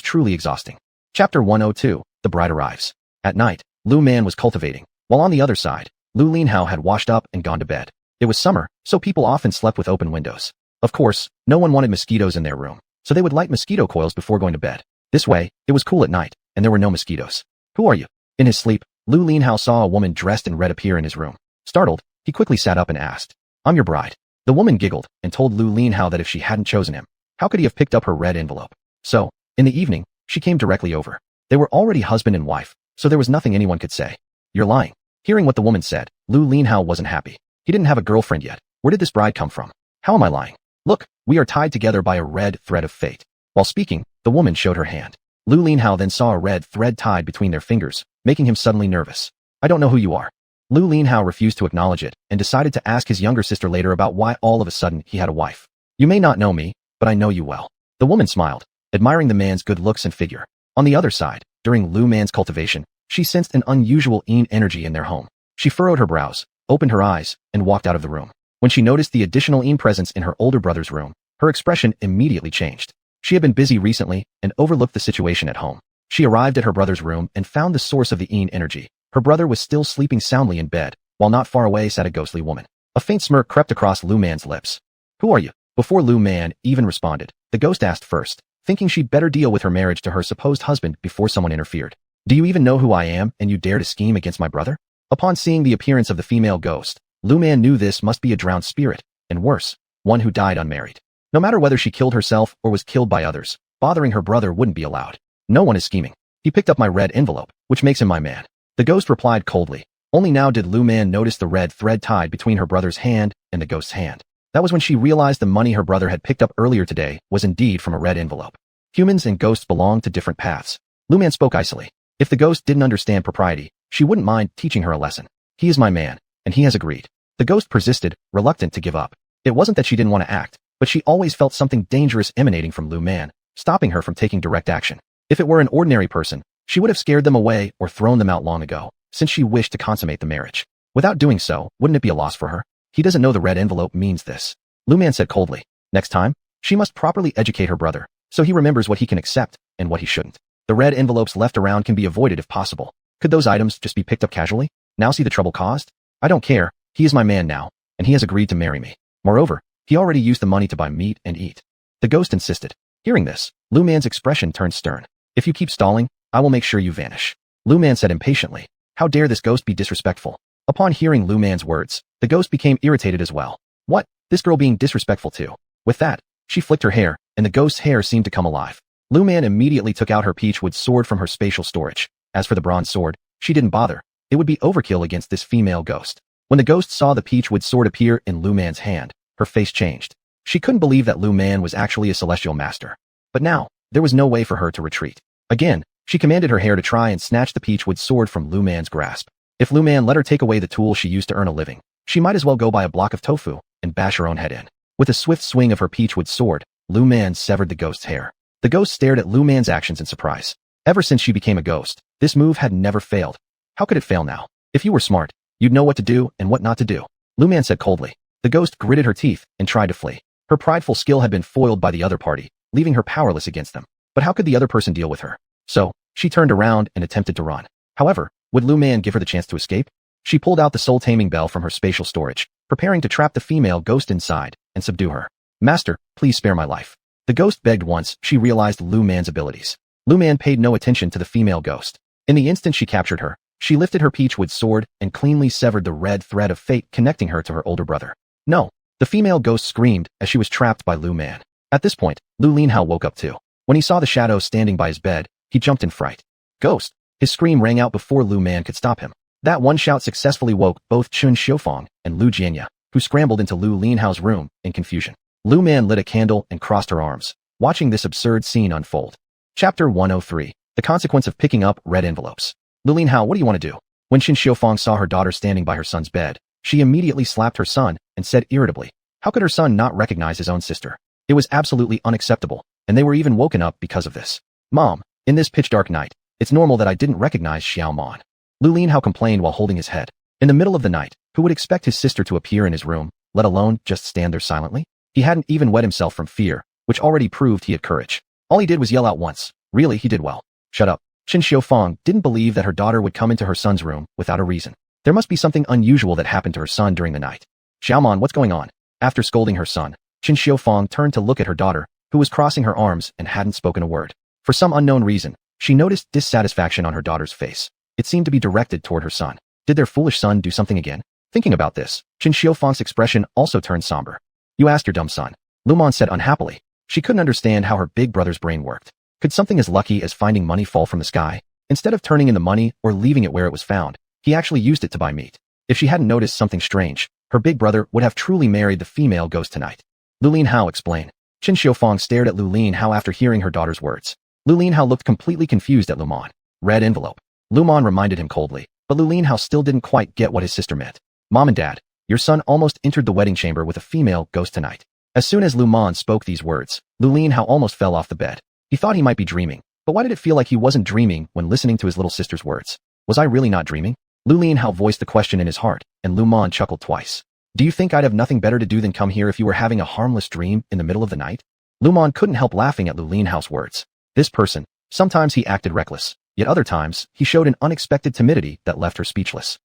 A: truly exhausting. Chapter 102, The Bride Arrives. At night, Lu Man was cultivating, while on the other side, Lu Linhao had washed up and gone to bed. It was summer, so people often slept with open windows. Of course, no one wanted mosquitoes in their room, so they would light mosquito coils before going to bed. This way, it was cool at night, and there were no mosquitoes. Who are you? In his sleep, Lu Linhao saw a woman dressed in red appear in his room. Startled, he quickly sat up and asked, I'm your bride. The woman giggled and told Lu Linhao that if she hadn't chosen him, how could he have picked up her red envelope? So, in the evening, she came directly over. They were already husband and wife, so there was nothing anyone could say. You're lying. Hearing what the woman said, Lu Linhao wasn't happy. He didn't have a girlfriend yet. Where did this bride come from? How am I lying? Look, we are tied together by a red thread of fate. While speaking, the woman showed her hand. Lu Linhao then saw a red thread tied between their fingers, making him suddenly nervous. I don't know who you are. Lu Linhao refused to acknowledge it and decided to ask his younger sister later about why all of a sudden he had a wife. You may not know me, but I know you well. The woman smiled, admiring the man's good looks and figure. On the other side, during Lu Man's cultivation, she sensed an unusual energy in their home. She furrowed her brows, opened her eyes, and walked out of the room. When she noticed the additional presence in her older brother's room, her expression immediately changed. She had been busy recently and overlooked the situation at home. She arrived at her brother's room and found the source of the energy. Her brother was still sleeping soundly in bed, while not far away sat a ghostly woman. A faint smirk crept across Lu Man's lips. Who are you? Before Lu Man even responded, the ghost asked first, thinking she'd better deal with her marriage to her supposed husband before someone interfered. Do you even know who I am and you dare to scheme against my brother? Upon seeing the appearance of the female ghost, Lu Man knew this must be a drowned spirit, and worse, one who died unmarried. No matter whether she killed herself or was killed by others, bothering her brother wouldn't be allowed. No one is scheming. He picked up my red envelope, which makes him my man. The ghost replied coldly. Only now did Lu Man notice the red thread tied between her brother's hand and the ghost's hand. That was when she realized the money her brother had picked up earlier today was indeed from a red envelope. Humans and ghosts belong to different paths. Lu Man spoke icily. If the ghost didn't understand propriety, she wouldn't mind teaching her a lesson. He is my man, and he has agreed. The ghost persisted, reluctant to give up. It wasn't that she didn't want to act, but she always felt something dangerous emanating from Lu Man, stopping her from taking direct action. If it were an ordinary person, she would have scared them away or thrown them out long ago, since she wished to consummate the marriage. Without doing so, wouldn't it be a loss for her? He doesn't know the red envelope means this. Lu Man said coldly. Next time, she must properly educate her brother, so he remembers what he can accept and what he shouldn't. The red envelopes left around can be avoided if possible. Could those items just be picked up casually? Now see the trouble caused? I don't care. He is my man now, and he has agreed to marry me. Moreover, he already used the money to buy meat and eat. The ghost insisted. Hearing this, Lu Man's expression turned stern. If you keep stalling, I will make sure you vanish. Lu Man said impatiently. How dare this ghost be disrespectful? Upon hearing Lu Man's words, the ghost became irritated as well. What? This girl being disrespectful too? With that, she flicked her hair, and the ghost's hair seemed to come alive. Lu Man immediately took out her peachwood sword from her spatial storage. As for the bronze sword, she didn't bother. It would be overkill against this female ghost. When the ghost saw the peachwood sword appear in Lu Man's hand, her face changed. She couldn't believe that Lu Man was actually a celestial master. But now, there was no way for her to retreat. Again, she commanded her hair to try and snatch the peachwood sword from Lu Man's grasp. If Lu Man let her take away the tool she used to earn a living, she might as well go buy a block of tofu and bash her own head in. With a swift swing of her peachwood sword, Lu Man severed the ghost's hair. The ghost stared at Lu Man's actions in surprise. Ever since she became a ghost, this move had never failed. How could it fail now? If you were smart, you'd know what to do and what not to do. Lu Man said coldly. The ghost gritted her teeth and tried to flee. Her prideful skill had been foiled by the other party, leaving her powerless against them. But how could the other person deal with her? So, she turned around and attempted to run. However, would Lu Man give her the chance to escape? She pulled out the soul-taming bell from her spatial storage, preparing to trap the female ghost inside and subdue her. Master, please spare my life. The ghost begged once she realized Lu Man's abilities. Lu Man paid no attention to the female ghost. In the instant she captured her, she lifted her peachwood sword and cleanly severed the red thread of fate connecting her to her older brother. No! The female ghost screamed as she was trapped by Lu Man. At this point, Lu Linhao woke up too. When he saw the shadow standing by his bed, he jumped in fright. Ghost! His scream rang out before Lu Man could stop him. That one shout successfully woke both Chun Xiufeng and Lu Jianya, who scrambled into Lu Linhao's room in confusion. Lu Man lit a candle and crossed her arms, watching this absurd scene unfold. Chapter 103. The consequence of picking up red envelopes. Lu Linhao, what do you want to do? When Qin Xiufang saw her daughter standing by her son's bed, she immediately slapped her son and said irritably, how could her son not recognize his own sister? It was absolutely unacceptable, and they were even woken up because of this. Mom, in this pitch-dark night, it's normal that I didn't recognize Xiao Man. Lu Linhao complained while holding his head. In the middle of the night, who would expect his sister to appear in his room, let alone just stand there silently? He hadn't even wet himself from fear, which already proved he had courage. All he did was yell out once. Really, he did well. Shut up. Qin Xiufang didn't believe that her daughter would come into her son's room without a reason. There must be something unusual that happened to her son during the night. Xiaoman, what's going on? After scolding her son, Qin Xiufang turned to look at her daughter, who was crossing her arms and hadn't spoken a word. For some unknown reason, she noticed dissatisfaction on her daughter's face. It seemed to be directed toward her son. Did their foolish son do something again? Thinking about this, Qin Xiufang's expression also turned somber. You asked your dumb son. Lu Man said unhappily. She couldn't understand how her big brother's brain worked. Could something as lucky as finding money fall from the sky? Instead of turning in the money or leaving it where it was found, he actually used it to buy meat. If she hadn't noticed something strange, her big brother would have truly married the female ghost tonight. Lu Linhao explained. Qin Xiufang stared at Lu Linhao after hearing her daughter's words. Lu Linhao looked completely confused at Lu Man. Red envelope. Lu Man reminded him coldly, but Lu Linhao still didn't quite get what his sister meant. Mom and Dad, your son almost entered the wedding chamber with a female ghost tonight. As soon as Lu Man spoke these words, Lu Linhao almost fell off the bed. He thought he might be dreaming, but why did it feel like he wasn't dreaming when listening to his little sister's words? Was I really not dreaming? Lu Linhao voiced the question in his heart, and Lu Man chuckled twice. Do you think I'd have nothing better to do than come here if you were having a harmless dream in the middle of the night? Lu Man couldn't help laughing at Lu Linhao's words. This person, sometimes he acted reckless, yet other times, he showed an unexpected timidity that left her speechless.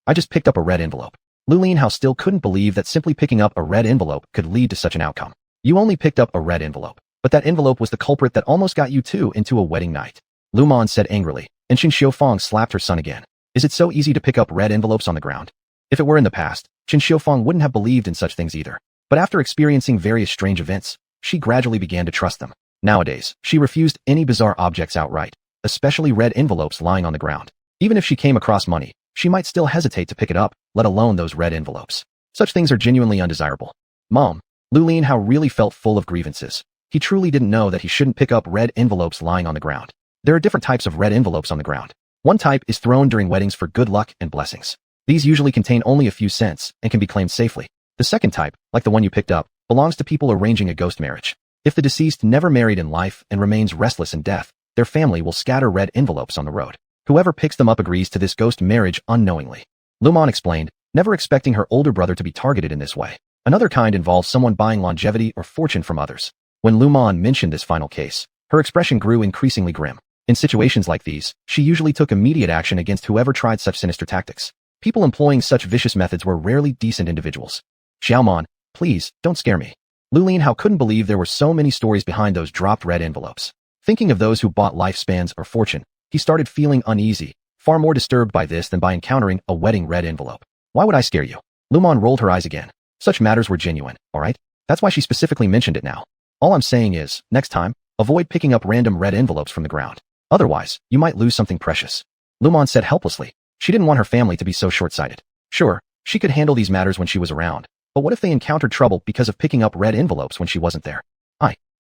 A: I just picked up a red envelope. Lu Linhao still couldn't believe that simply picking up a red envelope could lead to such an outcome. You only picked up a red envelope, but that envelope was the culprit that almost got you two into a wedding night. Lu Man said angrily, and Qin Xiufang slapped her son again. Is it so easy to pick up red envelopes on the ground? If it were in the past, Qin Xiufang wouldn't have believed in such things either. But after experiencing various strange events, she gradually began to trust them. Nowadays, she refused any bizarre objects outright, especially red envelopes lying on the ground. Even if she came across money, she might still hesitate to pick it up, let alone those red envelopes. Such things are genuinely undesirable. Mom, Lu Linhao really felt full of grievances. He truly didn't know that he shouldn't pick up red envelopes lying on the ground. There are different types of red envelopes on the ground. One type is thrown during weddings for good luck and blessings. These usually contain only a few cents and can be claimed safely. The second type, like the one you picked up, belongs to people arranging a ghost marriage. If the deceased never married in life and remains restless in death, their family will scatter red envelopes on the road. Whoever picks them up agrees to this ghost marriage unknowingly. Lu Man explained, never expecting her older brother to be targeted in this way. Another kind involves someone buying longevity or fortune from others. When Lu Man mentioned this final case, her expression grew increasingly grim. In situations like these, she usually took immediate action against whoever tried such sinister tactics. People employing such vicious methods were rarely decent individuals. Xiaoman, please, don't scare me. Lu Linhao couldn't believe there were so many stories behind those dropped red envelopes. Thinking of those who bought lifespans or fortune, he started feeling uneasy, far more disturbed by this than by encountering a wedding red envelope. Why would I scare you? Lu Man rolled her eyes again. Such matters were genuine, alright? That's why she specifically mentioned it now. All I'm saying is, next time, avoid picking up random red envelopes from the ground. Otherwise, you might lose something precious. Lu Man said helplessly. She didn't want her family to be so short-sighted. Sure, she could handle these matters when she was around, but what if they encountered trouble because of picking up red envelopes when she wasn't there?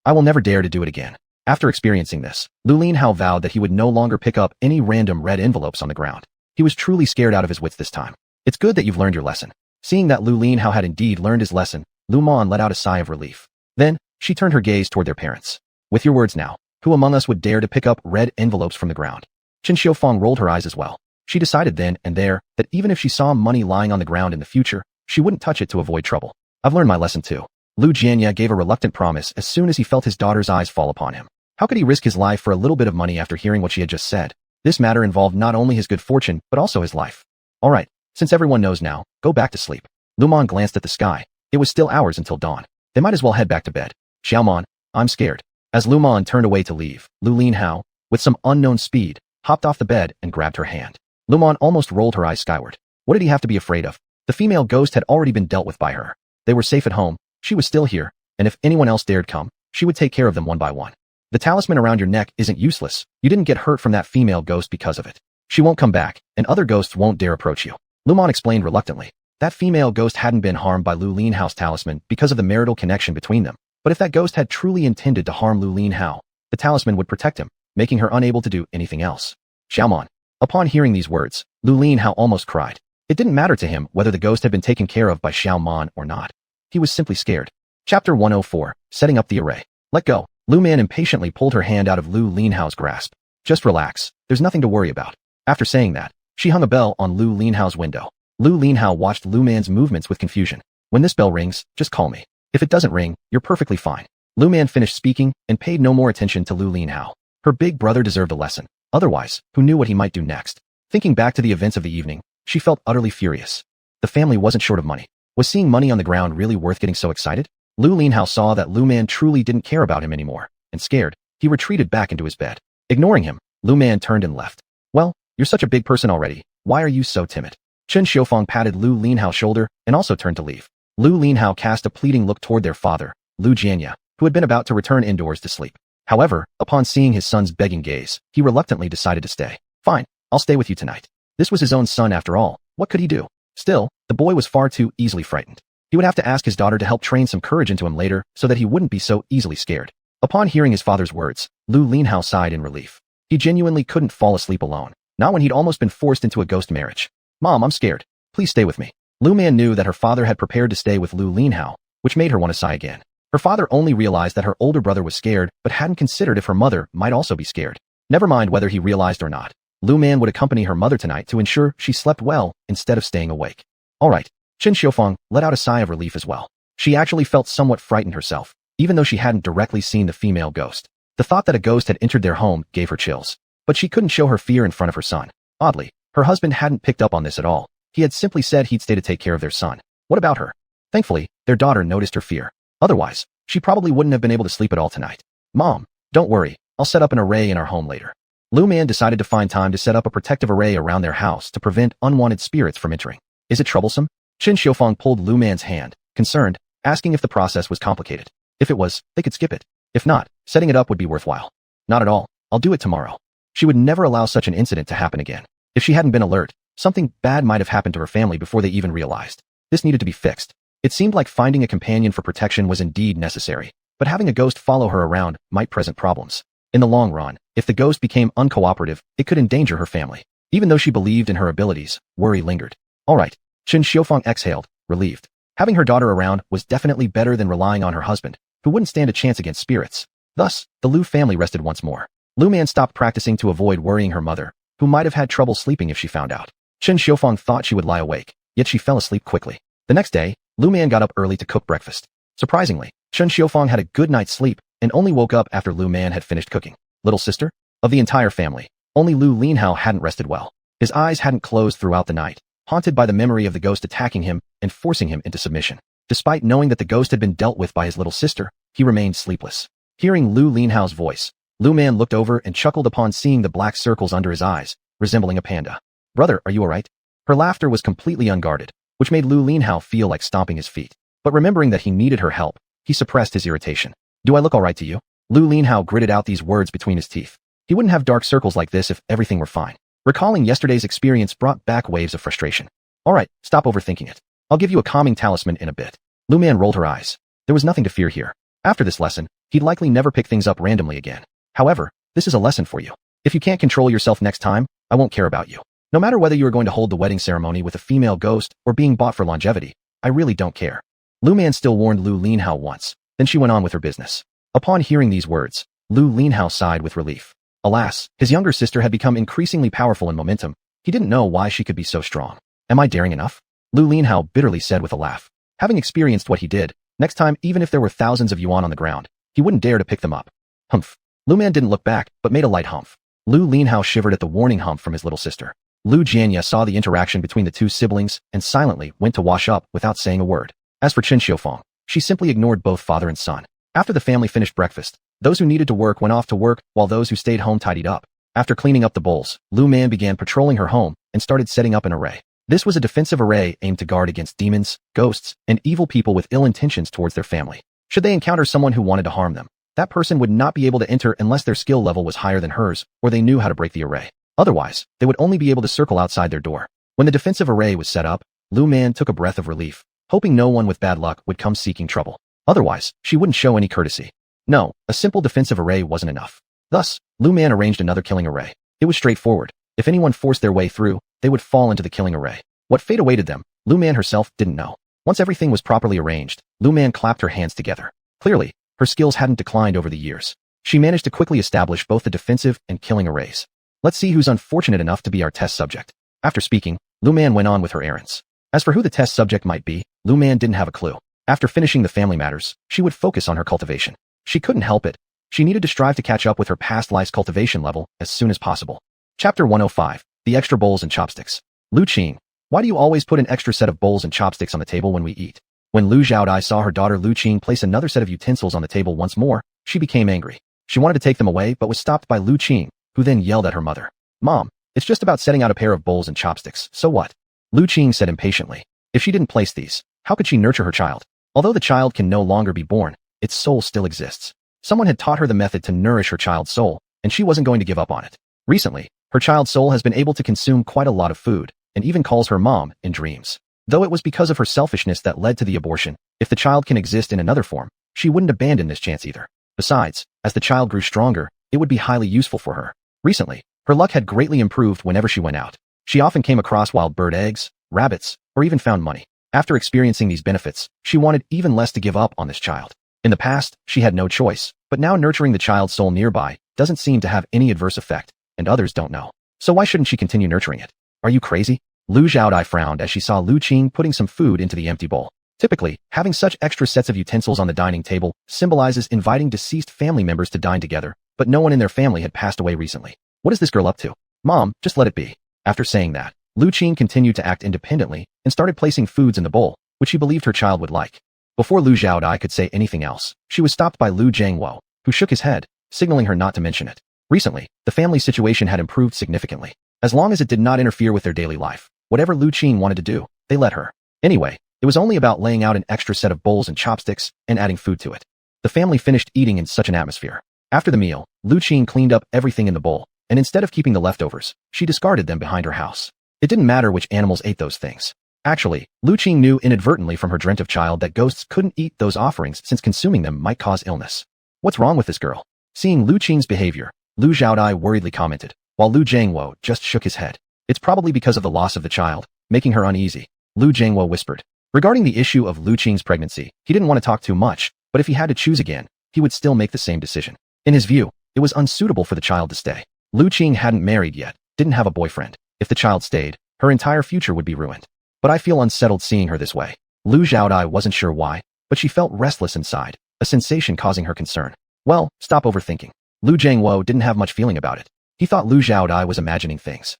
A: I will never dare to do it again. After experiencing this, Lu Linhao vowed that he would no longer pick up any random red envelopes on the ground. He was truly scared out of his wits this time. It's good that you've learned your lesson. Seeing that Lu Linhao had indeed learned his lesson, Lu Man let out a sigh of relief. Then, she turned her gaze toward their parents. With your words now, who among us would dare to pick up red envelopes from the ground? Qin Xiufang rolled her eyes as well. She decided then and there that even if she saw money lying on the ground in the future, she wouldn't touch it to avoid trouble. I've learned my lesson too. Lu Jianya gave a reluctant promise as soon as he felt his daughter's eyes fall upon him. How could he risk his life for a little bit of money after hearing what she had just said? This matter involved not only his good fortune, but also his life. Alright, since everyone knows now, go back to sleep. Lu Man glanced at the sky. It was still hours until dawn. They might as well head back to bed. Xiaoman, I'm scared. As Lu Man turned away to leave, Lu Linhao, with some unknown speed, hopped off the bed and grabbed her hand. Lu Man almost rolled her eyes skyward. What did he have to be afraid of? The female ghost had already been dealt with by her. They were safe at home, she was still here, and if anyone else dared come, she would take care of them one by one. The talisman around your neck isn't useless. You didn't get hurt from that female ghost because of it. She won't come back, and other ghosts won't dare approach you. Lu Man explained reluctantly. That female ghost hadn't been harmed by Lu Linhao's talisman because of the marital connection between them. But if that ghost had truly intended to harm Lu Linhao, the talisman would protect him, making her unable to do anything else. Xiaoman, Upon hearing these words, Lu Linhao almost cried. It didn't matter to him whether the ghost had been taken care of by Xiao Man or not. He was simply scared. Chapter 104, Setting Up the Array. Let go. Lu Man impatiently pulled her hand out of Lu Linhao's grasp. Just relax. There's nothing to worry about. After saying that, she hung a bell on Lu Linhao's window. Lu Linhao watched Lu Man's movements with confusion. When this bell rings, just call me. If it doesn't ring, you're perfectly fine. Lu Man finished speaking and paid no more attention to Lu Linhao. Her big brother deserved a lesson. Otherwise, who knew what he might do next? Thinking back to the events of the evening, she felt utterly furious. The family wasn't short of money. Was seeing money on the ground really worth getting so excited? Lu Linhao saw that Lu Man truly didn't care about him anymore, and scared, he retreated back into his bed. Ignoring him, Lu Man turned and left. Well, you're such a big person already. Why are you so timid? Chen Xiufeng patted Lu Linhao's shoulder and also turned to leave. Lu Linhao cast a pleading look toward their father, Lu Jianya, who had been about to return indoors to sleep. However, upon seeing his son's begging gaze, he reluctantly decided to stay. Fine, I'll stay with you tonight. This was his own son after all. What could he do? Still, the boy was far too easily frightened. He would have to ask his daughter to help train some courage into him later so that he wouldn't be so easily scared. Upon hearing his father's words, Lu Linhao sighed in relief. He genuinely couldn't fall asleep alone, not when he'd almost been forced into a ghost marriage. Mom, I'm scared. Please stay with me. Lu Man knew that her father had prepared to stay with Lu Linhao, which made her want to sigh again. Her father only realized that her older brother was scared but hadn't considered if her mother might also be scared. Never mind whether he realized or not. Lu Man would accompany her mother tonight to ensure she slept well instead of staying awake. Alright. Chen Xiufeng let out a sigh of relief as well. She actually felt somewhat frightened herself, even though she hadn't directly seen the female ghost. The thought that a ghost had entered their home gave her chills. But she couldn't show her fear in front of her son. Oddly, her husband hadn't picked up on this at all. He had simply said he'd stay to take care of their son. What about her? Thankfully, their daughter noticed her fear. Otherwise, she probably wouldn't have been able to sleep at all tonight. Mom, don't worry, I'll set up an array in our home later. Lu Man decided to find time to set up a protective array around their house to prevent unwanted spirits from entering. Is it troublesome? Chen Xiufeng pulled Lu Man's hand, concerned, asking if the process was complicated. If it was, they could skip it. If not, setting it up would be worthwhile. Not at all. I'll do it tomorrow. She would never allow such an incident to happen again. If she hadn't been alert, something bad might have happened to her family before they even realized. This needed to be fixed. It seemed like finding a companion for protection was indeed necessary, but having a ghost follow her around might present problems. In the long run, if the ghost became uncooperative, it could endanger her family. Even though she believed in her abilities, worry lingered. Alright. Chen Xiufeng exhaled, relieved. Having her daughter around was definitely better than relying on her husband, who wouldn't stand a chance against spirits. Thus, the Lu family rested once more. Lu Man stopped practicing to avoid worrying her mother, who might have had trouble sleeping if she found out. Chen Xiufeng thought she would lie awake, yet she fell asleep quickly. The next day, Lu Man got up early to cook breakfast. Surprisingly, Chen Xiufeng had a good night's sleep and only woke up after Lu Man had finished cooking. Little sister? Of the entire family, only Lu Linhao hadn't rested well. His eyes hadn't closed throughout the night, haunted by the memory of the ghost attacking him and forcing him into submission. Despite knowing that the ghost had been dealt with by his little sister, he remained sleepless. Hearing Lu Linhao's voice, Lu Man looked over and chuckled upon seeing the black circles under his eyes, resembling a panda. Brother, are you alright? Her laughter was completely unguarded, which made Lu Linhao feel like stomping his feet. But remembering that he needed her help, he suppressed his irritation. Do I look alright to you? Lu Linhao gritted out these words between his teeth. He wouldn't have dark circles like this if everything were fine. Recalling yesterday's experience brought back waves of frustration. Alright, stop overthinking it. I'll give you a calming talisman in a bit. Lu Man rolled her eyes. There was nothing to fear here. After this lesson, he'd likely never pick things up randomly again. However, this is a lesson for you. If you can't control yourself next time, I won't care about you. No matter whether you are going to hold the wedding ceremony with a female ghost or being bought for longevity, I really don't care. Lu Man still warned Lu Linhao once, then she went on with her business. Upon hearing these words, Lu Linhao sighed with relief. Alas, his younger sister had become increasingly powerful in momentum. He didn't know why she could be so strong. Am I daring enough? Lu Linhao bitterly said with a laugh. Having experienced what he did, next time even if there were thousands of yuan on the ground, he wouldn't dare to pick them up. Humph. Lu Man didn't look back, but made a light humph. Lu Linhao shivered at the warning humph from his little sister. Lu Jianya saw the interaction between the two siblings and silently went to wash up without saying a word. As for Chen Xiufeng, she simply ignored both father and son. After the family finished breakfast, those who needed to work went off to work while those who stayed home tidied up. After cleaning up the bowls, Lu Man began patrolling her home and started setting up an array. This was a defensive array aimed to guard against demons, ghosts, and evil people with ill intentions towards their family. Should they encounter someone who wanted to harm them, that person would not be able to enter unless their skill level was higher than hers or they knew how to break the array. Otherwise, they would only be able to circle outside their door. When the defensive array was set up, Lu Man took a breath of relief, hoping no one with bad luck would come seeking trouble. Otherwise, she wouldn't show any courtesy. No, a simple defensive array wasn't enough. Thus, Lu Man arranged another killing array. It was straightforward. If anyone forced their way through, they would fall into the killing array. What fate awaited them, Lu Man herself didn't know. Once everything was properly arranged, Lu Man clapped her hands together. Clearly, her skills hadn't declined over the years. She managed to quickly establish both the defensive and killing arrays. Let's see who's unfortunate enough to be our test subject. After speaking, Lu Man went on with her errands. As for who the test subject might be, Lu Man didn't have a clue. After finishing the family matters, she would focus on her cultivation. She couldn't help it. She needed to strive to catch up with her past life's cultivation level as soon as possible. Chapter 105. The Extra Bowls and Chopsticks. Lu Qing, why do you always put an extra set of bowls and chopsticks on the table when we eat? When Lu Xiaodai saw her daughter Lu Qing place another set of utensils on the table once more, she became angry. She wanted to take them away but was stopped by Lu Qing, who then yelled at her mother. Mom, it's just about setting out a pair of bowls and chopsticks, so what? Lu Qing said impatiently. If she didn't place these, how could she nurture her child? Although the child can no longer be born, its soul still exists. Someone had taught her the method to nourish her child's soul, and she wasn't going to give up on it. Recently, her child's soul has been able to consume quite a lot of food, and even calls her mom in dreams. Though it was because of her selfishness that led to the abortion, if the child can exist in another form, she wouldn't abandon this chance either. Besides, as the child grew stronger, it would be highly useful for her. Recently, her luck had greatly improved whenever she went out. She often came across wild bird eggs, rabbits, or even found money. After experiencing these benefits, she wanted even less to give up on this child. In the past, she had no choice, but now nurturing the child's soul nearby doesn't seem to have any adverse effect, and others don't know. So why shouldn't she continue nurturing it? Are you crazy? Lu Xiaodai frowned as she saw Lu Qing putting some food into the empty bowl. Typically, having such extra sets of utensils on the dining table symbolizes inviting deceased family members to dine together, but no one in their family had passed away recently. What is this girl up to? Mom, just let it be. After saying that, Lu Qing continued to act independently and started placing foods in the bowl, which she believed her child would like. Before Lu Xiaodai could say anything else, she was stopped by Lu Jiangwo, who shook his head, signaling her not to mention it. Recently, the family situation had improved significantly. As long as it did not interfere with their daily life, whatever Lu Qing wanted to do, they let her. Anyway, it was only about laying out an extra set of bowls and chopsticks and adding food to it. The family finished eating in such an atmosphere. After the meal, Lu Qing cleaned up everything in the bowl, and instead of keeping the leftovers, she discarded them behind her house. It didn't matter which animals ate those things. Actually, Lu Qing knew inadvertently from her dreamt of child that ghosts couldn't eat those offerings since consuming them might cause illness. What's wrong with this girl? Seeing Lu Qing's behavior, Lu Xiaodai worriedly commented, while Lu Jiangwo just shook his head. It's probably because of the loss of the child, making her uneasy. Lu Jiangwo whispered. Regarding the issue of Lu Qing's pregnancy, he didn't want to talk too much, but if he had to choose again, he would still make the same decision. In his view, it was unsuitable for the child to stay. Lu Qing hadn't married yet, didn't have a boyfriend. If the child stayed, her entire future would be ruined. But I feel unsettled seeing her this way. Lu Xiaodai wasn't sure why, but she felt restless inside, a sensation causing her concern. Well, stop overthinking. Lu Jiangwo didn't have much feeling about it. He thought Lu Xiaodai was imagining things.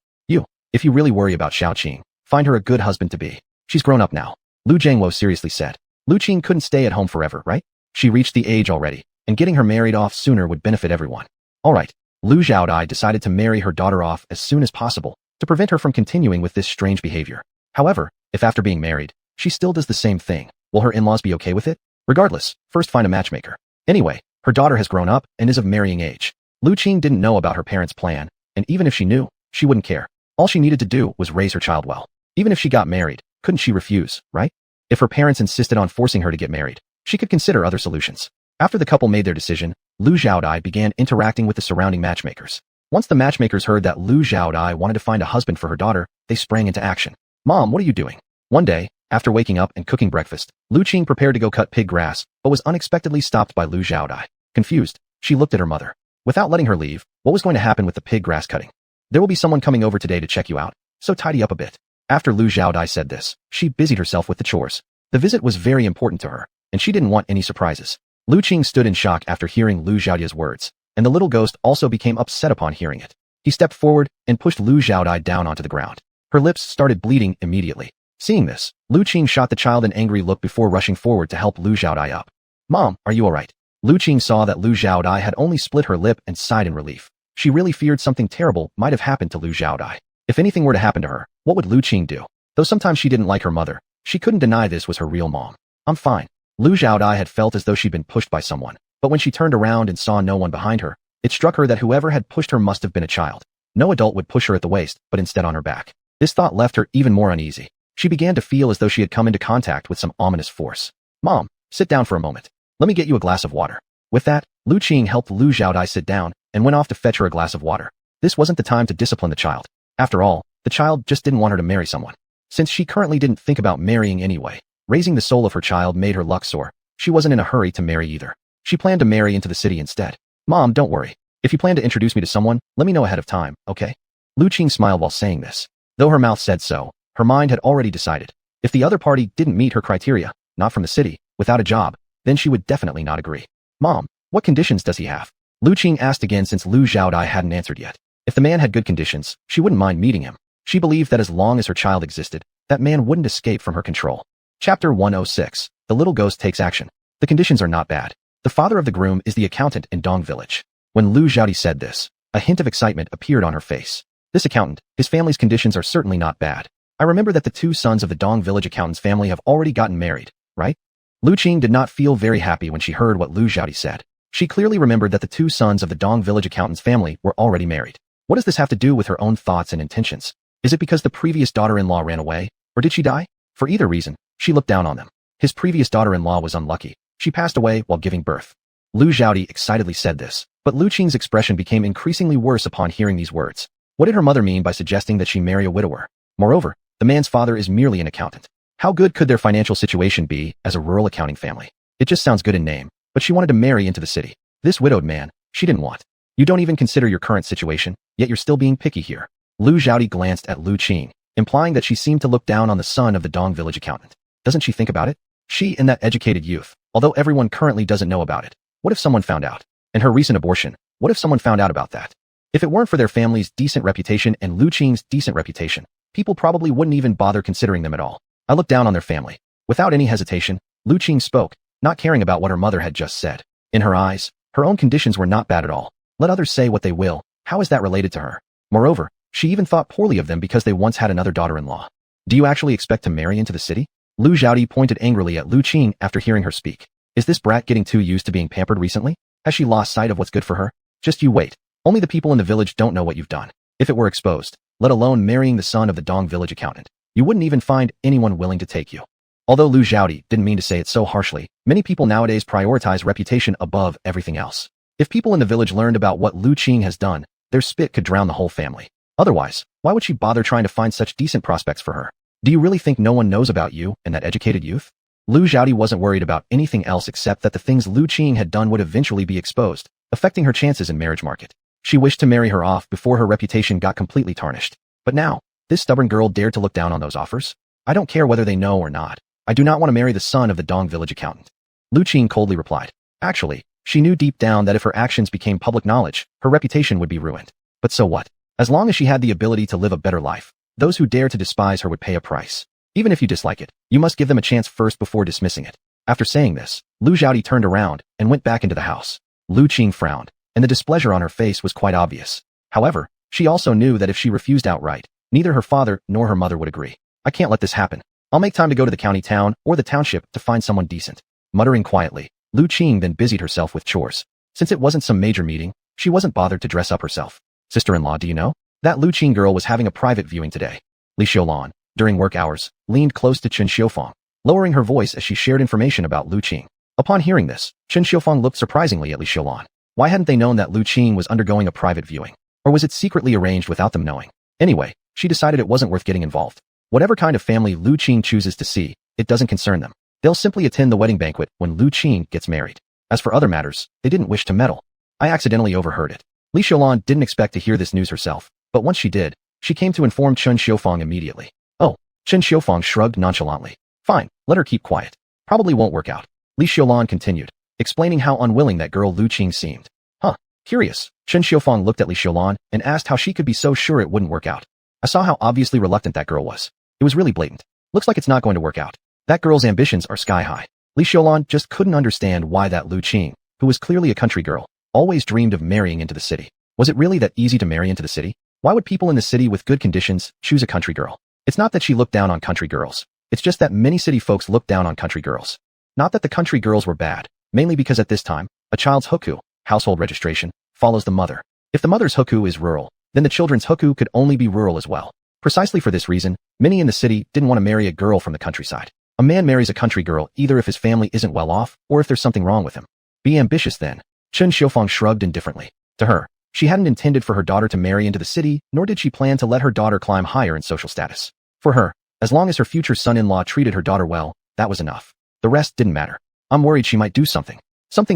A: If you really worry about Xiao Qing, find her a good husband-to-be. She's grown up now. Lu Jiangwo seriously said. Lu Qing couldn't stay at home forever, right? She reached the age already, and getting her married off sooner would benefit everyone. Alright, Lu Xiaodai decided to marry her daughter off as soon as possible, to prevent her from continuing with this strange behavior. However, if after being married, she still does the same thing, will her in-laws be okay with it? Regardless, first find a matchmaker. Anyway, her daughter has grown up and is of marrying age. Lu Qing didn't know about her parents' plan, and even if she knew, she wouldn't care. All she needed to do was raise her child well. Even if she got married, couldn't she refuse, right? If her parents insisted on forcing her to get married, she could consider other solutions. After the couple made their decision, Lu Xiaodai began interacting with the surrounding matchmakers. Once the matchmakers heard that Lu Xiaodai wanted to find a husband for her daughter, they sprang into action. Mom, what are you doing? One day, after waking up and cooking breakfast, Lu Qing prepared to go cut pig grass, but was unexpectedly stopped by Lu Xiaodai. Confused, she looked at her mother. Without letting her leave, what was going to happen with the pig grass cutting? There will be someone coming over today to check you out, so tidy up a bit. After Lu Xiaodai said this, she busied herself with the chores. The visit was very important to her, and she didn't want any surprises. Lu Qing stood in shock after hearing Lu Xiaodai's words, and the little ghost also became upset upon hearing it. He stepped forward and pushed Lu Xiaodai down onto the ground. Her lips started bleeding immediately. Seeing this, Lu Qing shot the child an angry look before rushing forward to help Lu Xiaodai up. Mom, are you alright? Lu Qing saw that Lu Xiaodai had only split her lip and sighed in relief. She really feared something terrible might have happened to Lu Xiaodai. If anything were to happen to her, what would Lu Qing do? Though sometimes she didn't like her mother, she couldn't deny this was her real mom. I'm fine. Lu Xiaodai had felt as though she'd been pushed by someone, but when she turned around and saw no one behind her, it struck her that whoever had pushed her must have been a child. No adult would push her at the waist, but instead on her back. This thought left her even more uneasy. She began to feel as though she had come into contact with some ominous force. Mom, sit down for a moment. Let me get you a glass of water. With that, Lu Qing helped Lu Xiaodai sit down and went off to fetch her a glass of water. This wasn't the time to discipline the child. After all, the child just didn't want her to marry someone. Since she currently didn't think about marrying anyway, raising the soul of her child made her luck soar. She wasn't in a hurry to marry either. She planned to marry into the city instead. Mom, don't worry. If you plan to introduce me to someone, let me know ahead of time, okay? Lu Qing smiled while saying this. Though her mouth said so, her mind had already decided. If the other party didn't meet her criteria, not from the city, without a job, then she would definitely not agree. Mom, what conditions does he have? Lu Qing asked again since Lu Xiaodai hadn't answered yet. If the man had good conditions, she wouldn't mind meeting him. She believed that as long as her child existed, that man wouldn't escape from her control. Chapter 106. The little ghost takes action. The conditions are not bad. The father of the groom is the accountant in Dong village. When Lu Xiaodi said this, a hint of excitement appeared on her face. This accountant, his family's conditions are certainly not bad. I remember that the two sons of the Dong village accountant's family have already gotten married, right? Lu Qing did not feel very happy when she heard what Lu Xiaodi said. She clearly remembered that the two sons of the Dong village accountant's family were already married. What does this have to do with her own thoughts and intentions? Is it because the previous daughter-in-law ran away, or did she die? For either reason, she looked down on them. His previous daughter-in-law was unlucky. She passed away while giving birth. Lu Xiaodi excitedly said this, but Lu Qing's expression became increasingly worse upon hearing these words. What did her mother mean by suggesting that she marry a widower? Moreover, the man's father is merely an accountant. How good could their financial situation be as a rural accounting family? It just sounds good in name, but she wanted to marry into the city. This widowed man, she didn't want. You don't even consider your current situation, yet you're still being picky here. Lu Xiaodi glanced at Lu Qing, implying that she seemed to look down on the son of the Dong village accountant. Doesn't she think about it? She and that educated youth, although everyone currently doesn't know about it. What if someone found out? And her recent abortion, what if someone found out about that? If it weren't for their family's decent reputation and Lu Qing's decent reputation, people probably wouldn't even bother considering them at all. I looked down on their family. Without any hesitation, Lu Qing spoke, not caring about what her mother had just said. In her eyes, her own conditions were not bad at all. Let others say what they will, how is that related to her? Moreover, she even thought poorly of them because they once had another daughter-in-law. Do you actually expect to marry into the city? Lu Xiaodi pointed angrily at Lu Qing after hearing her speak. Is this brat getting too used to being pampered recently? Has she lost sight of what's good for her? Just you wait. Only the people in the village don't know what you've done. If it were exposed, let alone marrying the son of the Dong village accountant, you wouldn't even find anyone willing to take you. Although Lu Xiaodi didn't mean to say it so harshly, many people nowadays prioritize reputation above everything else. If people in the village learned about what Lu Qing has done, their spit could drown the whole family. Otherwise, why would she bother trying to find such decent prospects for her? Do you really think no one knows about you and that educated youth? Lu Xiaodi wasn't worried about anything else except that the things Lu Qing had done would eventually be exposed, affecting her chances in marriage market. She wished to marry her off before her reputation got completely tarnished. But now, this stubborn girl dared to look down on those offers? I don't care whether they know or not. I do not want to marry the son of the Dong village accountant. Lu Qing coldly replied. Actually, she knew deep down that if her actions became public knowledge, her reputation would be ruined. But so what? As long as she had the ability to live a better life, those who dare to despise her would pay a price. Even if you dislike it, you must give them a chance first before dismissing it. After saying this, Lu Xiaodi turned around and went back into the house. Lu Qing frowned, and the displeasure on her face was quite obvious. However, she also knew that if she refused outright, neither her father nor her mother would agree. I can't let this happen. I'll make time to go to the county town or the township to find someone decent. Muttering quietly, Lu Qing then busied herself with chores. Since it wasn't some major meeting, she wasn't bothered to dress up herself. Sister-in-law, do you know? That Lu Qing girl was having a private viewing today. Li Xiulan, during work hours, leaned close to Chen Xiufang, lowering her voice as she shared information about Lu Qing. Upon hearing this, Chen Xiufang looked surprisingly at Li Xiulan. Why hadn't they known that Lu Qing was undergoing a private viewing? Or was it secretly arranged without them knowing? Anyway, she decided it wasn't worth getting involved. Whatever kind of family Lu Qing chooses to see, it doesn't concern them. They'll simply attend the wedding banquet when Lu Qing gets married. As for other matters, they didn't wish to meddle. I accidentally overheard it. Li Xiulan didn't expect to hear this news herself, but once she did, she came to inform Chen Xiufang immediately. Oh, Chen Xiufang shrugged nonchalantly. Fine, let her keep quiet. Probably won't work out. Li Xiulan continued, explaining how unwilling that girl Lu Qing seemed. Huh, curious. Chen Xiufang looked at Li Xiulan and asked how she could be so sure it wouldn't work out. I saw how obviously reluctant that girl was. It was really blatant. Looks like it's not going to work out. That girl's ambitions are sky high. Li Xiulan just couldn't understand why that Lu Qing, who was clearly a country girl, always dreamed of marrying into the city. Was it really that easy to marry into the city? Why would people in the city with good conditions choose a country girl? It's not that she looked down on country girls. It's just that many city folks look down on country girls. Not that the country girls were bad, mainly because at this time, a child's hukou, household registration, follows the mother. If the mother's hukou is rural, then the children's hukou could only be rural as well. Precisely for this reason, many in the city didn't want to marry a girl from the countryside. A man marries a country girl either if his family isn't well off or if there's something wrong with him. Be ambitious then. Chen Xiufang shrugged indifferently. To her, She hadn't intended for her daughter to marry into the city, nor did she plan to let her daughter climb higher in social status. For her, as long as her future son-in-law treated her daughter well, that was enough. The rest didn't matter. I'm worried she might do something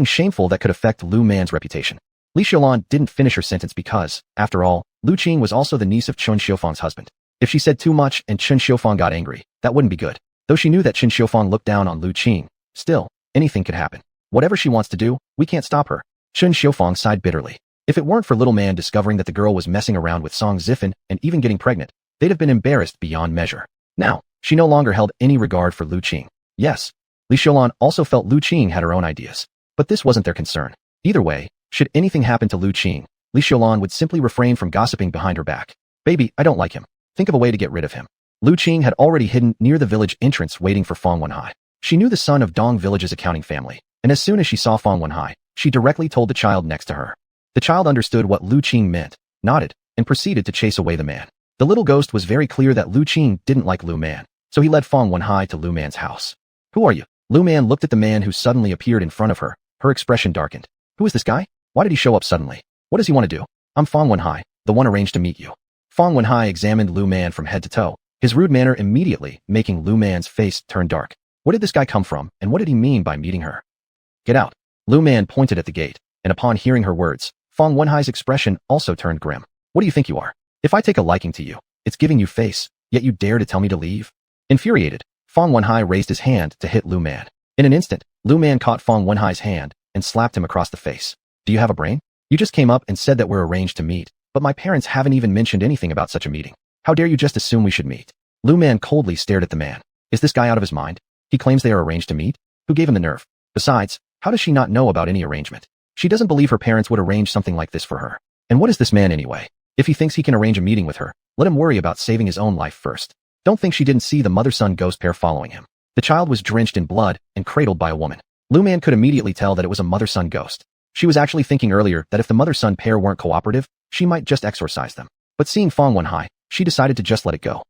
A: shameful that could affect Lu Man's reputation. Li Xiaolan didn't finish her sentence because, after all, Lu Qing was also the niece of Chen Xiufang's husband. If she said too much and Chen Xiufang got angry, that wouldn't be good. Though she knew that Chen Xiufang looked down on Lu Qing, still, anything could happen. Whatever she wants to do, we can't stop her. Chen Xiufang sighed bitterly. If it weren't for little man discovering that the girl was messing around with Song Zifen and even getting pregnant, they'd have been embarrassed beyond measure. Now, she no longer held any regard for Lu Qing. Yes, Li Xiaolan also felt Lu Qing had her own ideas. But this wasn't their concern. Either way, should anything happen to Lu Qing, Li Xiaolan would simply refrain from gossiping behind her back. Baby, I don't like him. Think of a way to get rid of him. Lu Qing had already hidden near the village entrance waiting for Feng Wenhai. She knew the son of Dong Village's accounting family, and as soon as she saw Feng Wenhai, she directly told the child next to her. The child understood what Lu Qing meant, nodded, and proceeded to chase away the man. The little ghost was very clear that Lu Qing didn't like Lu Man, so he led Feng Wenhai to Lu Man's house. Who are you? Lu Man looked at the man who suddenly appeared in front of her. Her expression darkened. Who is this guy? Why did he show up suddenly? What does he want to do? I'm Feng Wenhai, the one arranged to meet you. Feng Wenhai examined Lu Man from head to toe, his rude manner immediately making Lu Man's face turn dark. Where did this guy come from, and what did he mean by meeting her? Get out. Lu Man pointed at the gate, and upon hearing her words, Feng Wenhai's expression also turned grim. What do you think you are? If I take a liking to you, it's giving you face, yet you dare to tell me to leave? Infuriated, Feng Wenhai raised his hand to hit Lu Man. In an instant, Lu Man caught Feng Wenhai's hand and slapped him across the face. Do you have a brain? You just came up and said that we're arranged to meet, but my parents haven't even mentioned anything about such a meeting. How dare you just assume we should meet? Lu Man coldly stared at the man. Is this guy out of his mind? He claims they are arranged to meet? Who gave him the nerve? Besides, how does she not know about any arrangement? She doesn't believe her parents would arrange something like this for her. And what is this man anyway? If he thinks he can arrange a meeting with her, let him worry about saving his own life first. Don't think she didn't see the mother-son ghost pair following him. The child was drenched in blood and cradled by a woman. Lu Man could immediately tell that it was a mother-son ghost. She was actually thinking earlier that if the mother-son pair weren't cooperative, she might just exorcise them. But seeing Feng Wenhai, she decided to just let it go.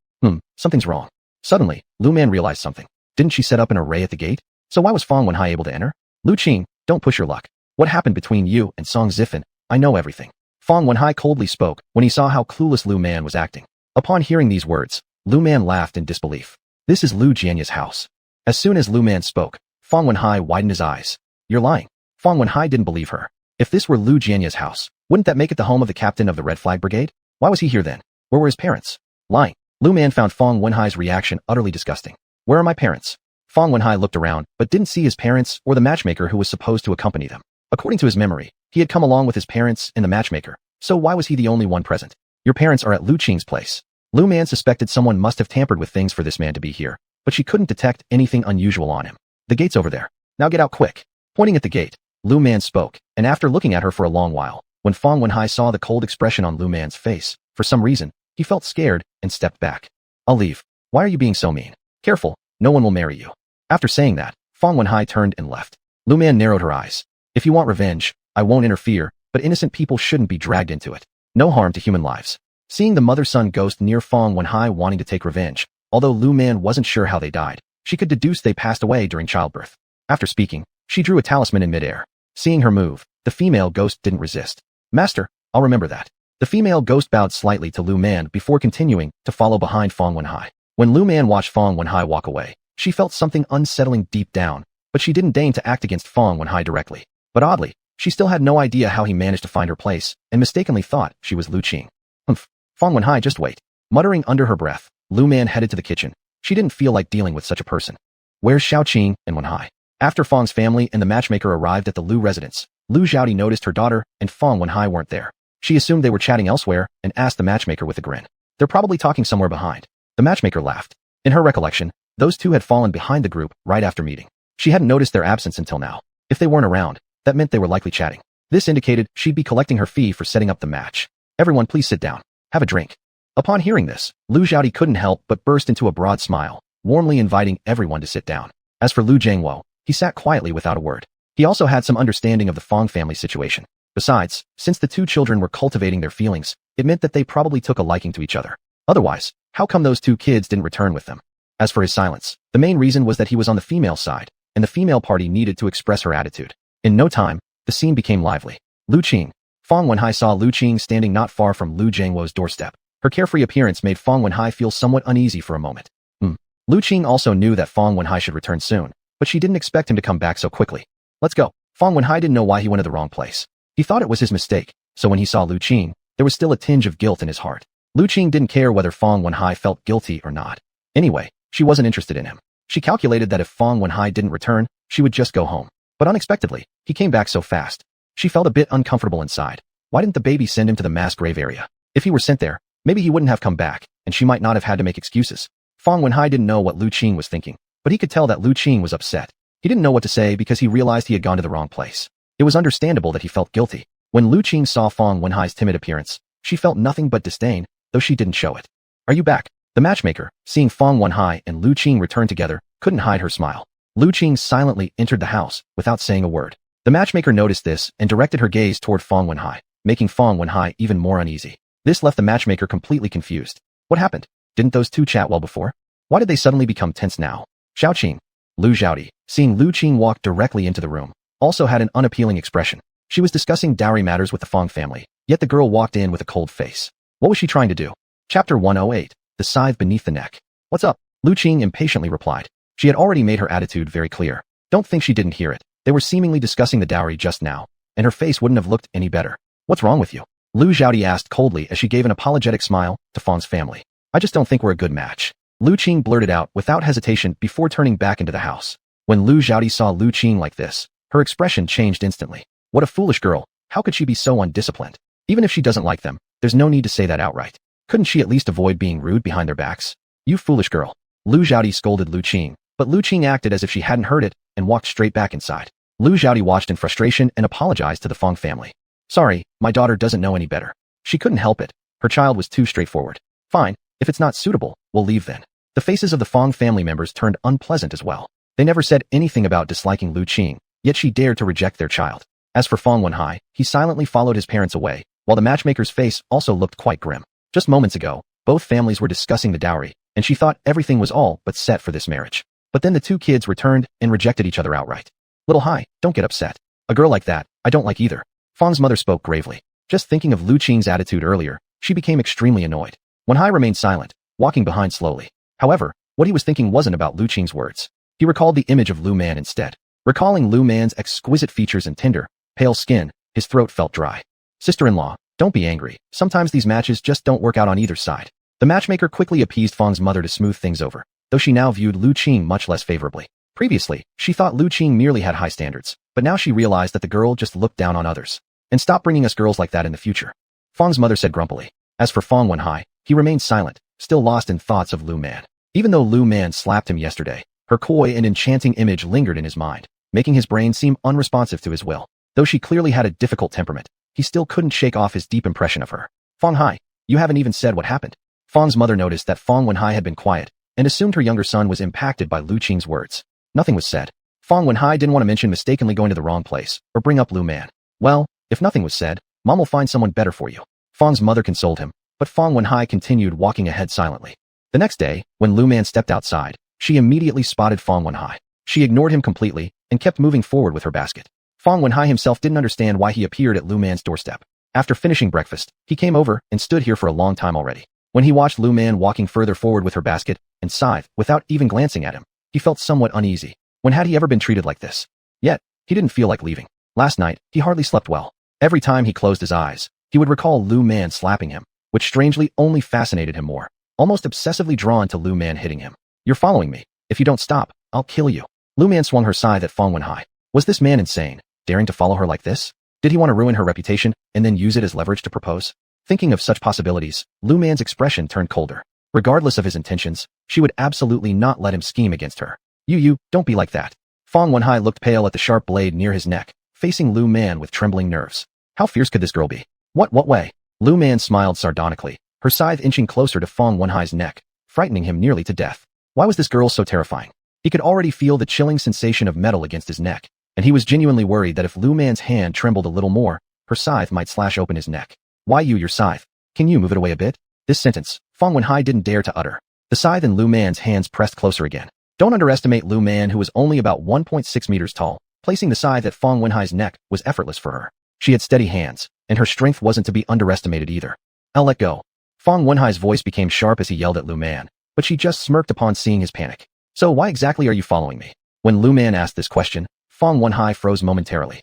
A: Something's wrong. Suddenly, Lu Man realized something. Didn't she set up an array at the gate? So why was Feng Wenhai able to enter? Lu Qing, don't push your luck. What happened between you and Song Zifen? I know everything. Feng Wenhai coldly spoke when he saw how clueless Lu Man was acting. Upon hearing these words, Lu Man laughed in disbelief. This is Lu Jianya's house. As soon as Lu Man spoke, Feng Wenhai widened his eyes. You're lying. Feng Wenhai didn't believe her. If this were Lu Jianya's house, wouldn't that make it the home of the captain of the Red Flag Brigade? Why was he here then? Where were his parents? Lying. Lu Man found Feng Wenhai's reaction utterly disgusting. Where are my parents? Feng Wenhai looked around, but didn't see his parents or the matchmaker who was supposed to accompany them. According to his memory, he had come along with his parents and the matchmaker, so why was he the only one present? Your parents are at Lu Qing's place. Lu Man suspected someone must have tampered with things for this man to be here, but she couldn't detect anything unusual on him. The gate's over there. Now get out quick. Pointing at the gate, Lu Man spoke, and after looking at her for a long while, when Feng Wenhai saw the cold expression on Lu Man's face, for some reason, he felt scared and stepped back. I'll leave. Why are you being so mean? Careful, no one will marry you. After saying that, Feng Wenhai turned and left. Lu Man narrowed her eyes. If you want revenge, I won't interfere, but innocent people shouldn't be dragged into it. No harm to human lives. Seeing the mother-son ghost near Feng Wenhai wanting to take revenge, although Lu Man wasn't sure how they died, she could deduce they passed away during childbirth. After speaking, she drew a talisman in midair. Seeing her move, the female ghost didn't resist. Master, I'll remember that. The female ghost bowed slightly to Lu Man before continuing to follow behind Feng Wenhai. When Lu Man watched Feng Wenhai walk away, she felt something unsettling deep down, but she didn't deign to act against Feng Wenhai directly. But oddly, she still had no idea how he managed to find her place, and mistakenly thought she was Lu Qing. Feng Wenhai, just wait. Muttering under her breath, Lu Man headed to the kitchen. She didn't feel like dealing with such a person. Where's Xiaoqing and Wenhai? After Feng's family and the matchmaker arrived at the Lu residence, Lu Xiaodi noticed her daughter and Feng Wenhai weren't there. She assumed they were chatting elsewhere and asked the matchmaker with a grin. They're probably talking somewhere behind. The matchmaker laughed. In her recollection, those two had fallen behind the group right after meeting. She hadn't noticed their absence until now. If they weren't around, that meant they were likely chatting. This indicated she'd be collecting her fee for setting up the match. Everyone please sit down. Have a drink. Upon hearing this, Lu Xiaodi couldn't help but burst into a broad smile, warmly inviting everyone to sit down. As for Lu Jiangwo, he sat quietly without a word. He also had some understanding of the Feng family situation. Besides, since the two children were cultivating their feelings, it meant that they probably took a liking to each other. Otherwise, how come those two kids didn't return with them? As for his silence, the main reason was that he was on the female side, and the female party needed to express her attitude. In no time, the scene became lively. Lu Qing, Feng Wenhai saw Lu Qing standing not far from Lu Jiangwo's doorstep. Her carefree appearance made Feng Wenhai feel somewhat uneasy for a moment. Lu Qing also knew that Feng Wenhai should return soon, but she didn't expect him to come back so quickly. Let's go. Feng Wenhai didn't know why he went to the wrong place. He thought it was his mistake, so when he saw Lu Qing, there was still a tinge of guilt in his heart. Lu Qing didn't care whether Feng Wenhai felt guilty or not. Anyway, she wasn't interested in him. She calculated that if Feng Wenhai didn't return, she would just go home. But unexpectedly, he came back so fast. She felt a bit uncomfortable inside. Why didn't the baby send him to the mass grave area? If he were sent there, maybe he wouldn't have come back, and she might not have had to make excuses. Feng Wenhai didn't know what Lu Qing was thinking, but he could tell that Lu Qing was upset. He didn't know what to say because he realized he had gone to the wrong place. It was understandable that he felt guilty. When Lu Qing saw Feng Wenhai's timid appearance, she felt nothing but disdain, though she didn't show it. Are you back? The matchmaker, seeing Feng Wenhai and Lu Qing return together, couldn't hide her smile. Lu Qing silently entered the house without saying a word. The matchmaker noticed this and directed her gaze toward Feng Wenhai, making Feng Wenhai even more uneasy. This left the matchmaker completely confused. What happened? Didn't those two chat well before? Why did they suddenly become tense now? Xiaoqing, Lu Zhaodi, seeing Lu Qing walk directly into the room, also had an unappealing expression. She was discussing dowry matters with the Feng family, yet the girl walked in with a cold face. What was she trying to do? Chapter 108, The Scythe Beneath the Neck. What's up? Lu Qing impatiently replied. She had already made her attitude very clear. Don't think she didn't hear it. They were seemingly discussing the dowry just now, and her face wouldn't have looked any better. What's wrong with you? Lu Zhaodi asked coldly as she gave an apologetic smile to Feng's family. I just don't think we're a good match. Lu Qing blurted out without hesitation before turning back into the house. When Lu Zhaodi saw Lu Qing like this, her expression changed instantly. What a foolish girl. How could she be so undisciplined? Even if she doesn't like them, there's no need to say that outright. Couldn't she at least avoid being rude behind their backs? You foolish girl. Lu Zhaodi scolded Lu Qing, but Lu Qing acted as if she hadn't heard it and walked straight back inside. Lu Zhaodi watched in frustration and apologized to the Feng family. Sorry, my daughter doesn't know any better. She couldn't help it. Her child was too straightforward. Fine, if it's not suitable, we'll leave then. The faces of the Feng family members turned unpleasant as well. They never said anything about disliking Lu Qing, yet she dared to reject their child. As for Feng Wenhai, he silently followed his parents away, while the matchmaker's face also looked quite grim. Just moments ago, both families were discussing the dowry, and she thought everything was all but set for this marriage. But then the two kids returned and rejected each other outright. Little Hai, don't get upset. A girl like that, I don't like either. Feng's mother spoke gravely. Just thinking of Lu Qing's attitude earlier, she became extremely annoyed. Wenhai remained silent, walking behind slowly. However, what he was thinking wasn't about Lu Qing's words. He recalled the image of Lu Man instead. Recalling Lu Man's exquisite features and tender, pale skin, his throat felt dry. Sister-in-law, don't be angry. Sometimes these matches just don't work out on either side. The matchmaker quickly appeased Feng's mother to smooth things over, though she now viewed Lu Qing much less favorably. Previously, she thought Lu Qing merely had high standards, but now she realized that the girl just looked down on others. And stop bringing us girls like that in the future. Feng's mother said grumpily. As for Feng Wenhai, he remained silent, still lost in thoughts of Lu Man. Even though Lu Man slapped him yesterday, her coy and enchanting image lingered in his mind, making his brain seem unresponsive to his will. Though she clearly had a difficult temperament, he still couldn't shake off his deep impression of her. Feng Hai, you haven't even said what happened. Feng's mother noticed that Feng Wenhai had been quiet, and assumed her younger son was impacted by Lu Qing's words. Nothing was said. Feng Wenhai didn't want to mention mistakenly going to the wrong place, or bring up Lu Man. Well, if nothing was said, Mom will find someone better for you. Feng's mother consoled him, but Feng Wenhai continued walking ahead silently. The next day, when Lu Man stepped outside, she immediately spotted Feng Wenhai. She ignored him completely, and kept moving forward with her basket. Feng Wenhai himself didn't understand why he appeared at Lu Man's doorstep. After finishing breakfast, he came over and stood here for a long time already. When he watched Lu Man walking further forward with her basket and scythe without even glancing at him, he felt somewhat uneasy. When had he ever been treated like this? Yet, he didn't feel like leaving. Last night, he hardly slept well. Every time he closed his eyes, he would recall Lu Man slapping him, which strangely only fascinated him more, almost obsessively drawn to Lu Man hitting him. You're following me. If you don't stop, I'll kill you. Lu Man swung her scythe at Feng Wenhai. Was this man insane, daring to follow her like this? Did he want to ruin her reputation and then use it as leverage to propose? Thinking of such possibilities, Lu Man's expression turned colder. Regardless of his intentions, she would absolutely not let him scheme against her. You, don't be like that. Feng Wenhai looked pale at the sharp blade near his neck, facing Lu Man with trembling nerves. How fierce could this girl be? What way? Lu Man smiled sardonically, her scythe inching closer to Feng Wenhai's neck, frightening him nearly to death. Why was this girl so terrifying? He could already feel the chilling sensation of metal against his neck, and he was genuinely worried that if Lu Man's hand trembled a little more, her scythe might slash open his neck. Why your scythe? Can you move it away a bit? This sentence, Feng Wenhai didn't dare to utter. The scythe in Lu Man's hands pressed closer again. Don't underestimate Lu Man, who was only about 1.6 meters tall. Placing the scythe at Feng Wenhai's neck was effortless for her. She had steady hands, and her strength wasn't to be underestimated either. I'll let go. Feng Wenhai's voice became sharp as he yelled at Lu Man, but she just smirked upon seeing his panic. So why exactly are you following me? When Lu Man asked this question, Feng Wenhai froze momentarily.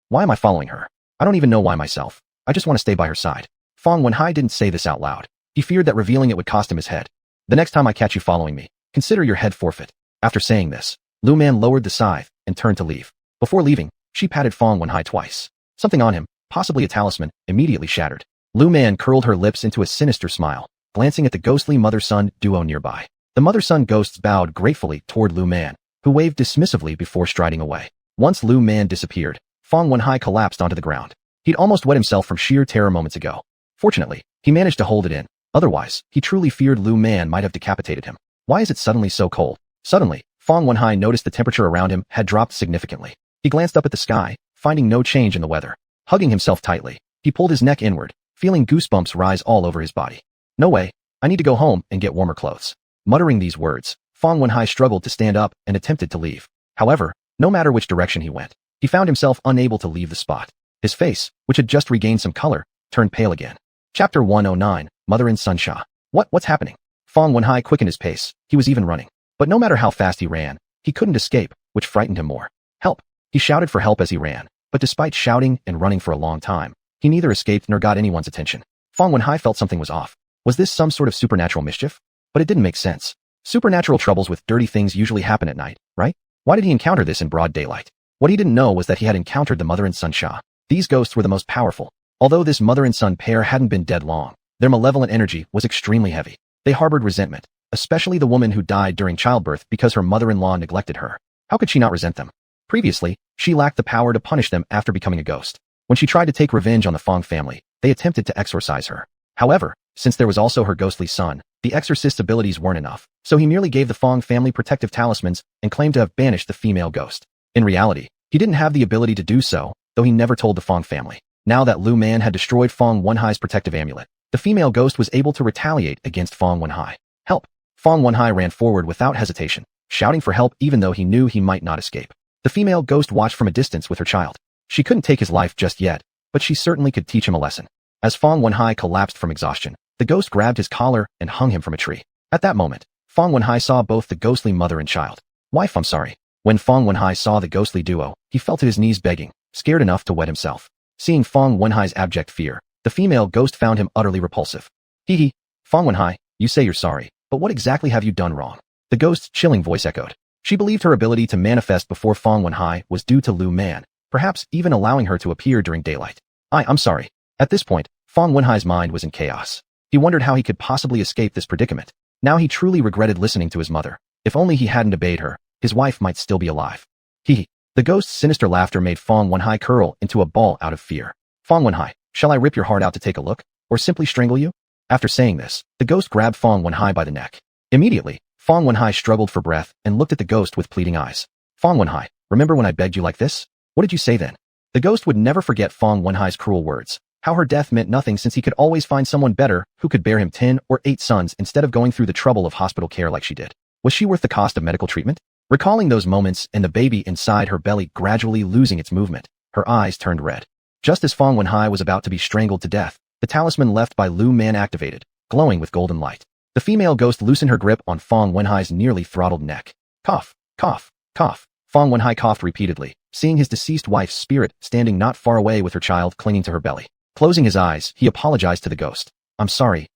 A: Why am I following her? I don't even know why myself. I just want to stay by her side. Feng Wenhai didn't say this out loud. He feared that revealing it would cost him his head. The next time I catch you following me, consider your head forfeit. After saying this, Lu Man lowered the scythe and turned to leave. Before leaving, she patted Feng Wenhai twice. Something on him, possibly a talisman, immediately shattered. Lu Man curled her lips into a sinister smile, glancing at the ghostly mother-son duo nearby. The mother-son ghosts bowed gratefully toward Lu Man, who waved dismissively before striding away. Once Lu Man disappeared, Feng Wenhai collapsed onto the ground. He'd almost wet himself from sheer terror moments ago. Fortunately, he managed to hold it in. Otherwise, he truly feared Lu Man might have decapitated him. Why is it suddenly so cold? Suddenly, Feng Wenhai noticed the temperature around him had dropped significantly. He glanced up at the sky, finding no change in the weather. Hugging himself tightly, he pulled his neck inward, feeling goosebumps rise all over his body. No way, I need to go home and get warmer clothes. Muttering these words, Feng Wenhai struggled to stand up and attempted to leave. However, no matter which direction he went, he found himself unable to leave the spot. His face, which had just regained some color, turned pale again. Chapter 109, Mother and Son Xia. What's happening? Feng Wenhai quickened his pace. He was even running. But no matter how fast he ran, he couldn't escape, which frightened him more. Help! He shouted for help as he ran, but despite shouting and running for a long time, he neither escaped nor got anyone's attention. Feng Wenhai felt something was off. Was this some sort of supernatural mischief? But it didn't make sense. Supernatural troubles with dirty things usually happen at night, right? Why did he encounter this in broad daylight? What he didn't know was that he had encountered the mother and son Xia. These ghosts were the most powerful. Although this mother and son pair hadn't been dead long, their malevolent energy was extremely heavy. They harbored resentment, especially the woman who died during childbirth because her mother-in-law neglected her. How could she not resent them? Previously, she lacked the power to punish them after becoming a ghost. When she tried to take revenge on the Feng family, they attempted to exorcise her. However, since there was also her ghostly son, the exorcist's abilities weren't enough, so he merely gave the Feng family protective talismans and claimed to have banished the female ghost. In reality, he didn't have the ability to do so, though he never told the Feng family. Now that Lu Man had destroyed Feng Wenhai's protective amulet, the female ghost was able to retaliate against Feng Wenhai. Help! Feng Wenhai ran forward without hesitation, shouting for help even though he knew he might not escape. The female ghost watched from a distance with her child. She couldn't take his life just yet, but she certainly could teach him a lesson. As Feng Wenhai collapsed from exhaustion, the ghost grabbed his collar and hung him from a tree. At that moment, Feng Wenhai saw both the ghostly mother and child. Wife, I'm sorry. When Feng Wenhai saw the ghostly duo, he fell to his knees begging, scared enough to wet himself. Seeing Feng Wenhai's abject fear, the female ghost found him utterly repulsive. Hee. Feng Wenhai, you say you're sorry, but what exactly have you done wrong? The ghost's chilling voice echoed. She believed her ability to manifest before Feng Wenhai was due to Lu Man, perhaps even allowing her to appear during daylight. I'm sorry. At this point, Feng Wenhai's mind was in chaos. He wondered how he could possibly escape this predicament. Now he truly regretted listening to his mother. If only he hadn't obeyed her, his wife might still be alive. Hee. The ghost's sinister laughter made Feng Wenhai curl into a ball out of fear. Feng Wenhai, shall I rip your heart out to take a look, or simply strangle you? After saying this, the ghost grabbed Feng Wenhai by the neck. Immediately, Feng Wenhai struggled for breath and looked at the ghost with pleading eyes. Feng Wenhai, remember when I begged you like this? What did you say then? The ghost would never forget Feng Wenhai's cruel words. How her death meant nothing since he could always find someone better who could bear him 10 or 8 sons instead of going through the trouble of hospital care like she did. Was she worth the cost of medical treatment? Recalling those moments and the baby inside her belly gradually losing its movement, her eyes turned red. Just as Feng Wenhai was about to be strangled to death, the talisman left by Lu Man activated, glowing with golden light. The female ghost loosened her grip on Feng Wenhai's nearly throttled neck. Cough, cough, cough. Feng Wenhai coughed repeatedly, seeing his deceased wife's spirit standing not far away with her child clinging to her belly. Closing his eyes, he apologized to the ghost. I'm sorry.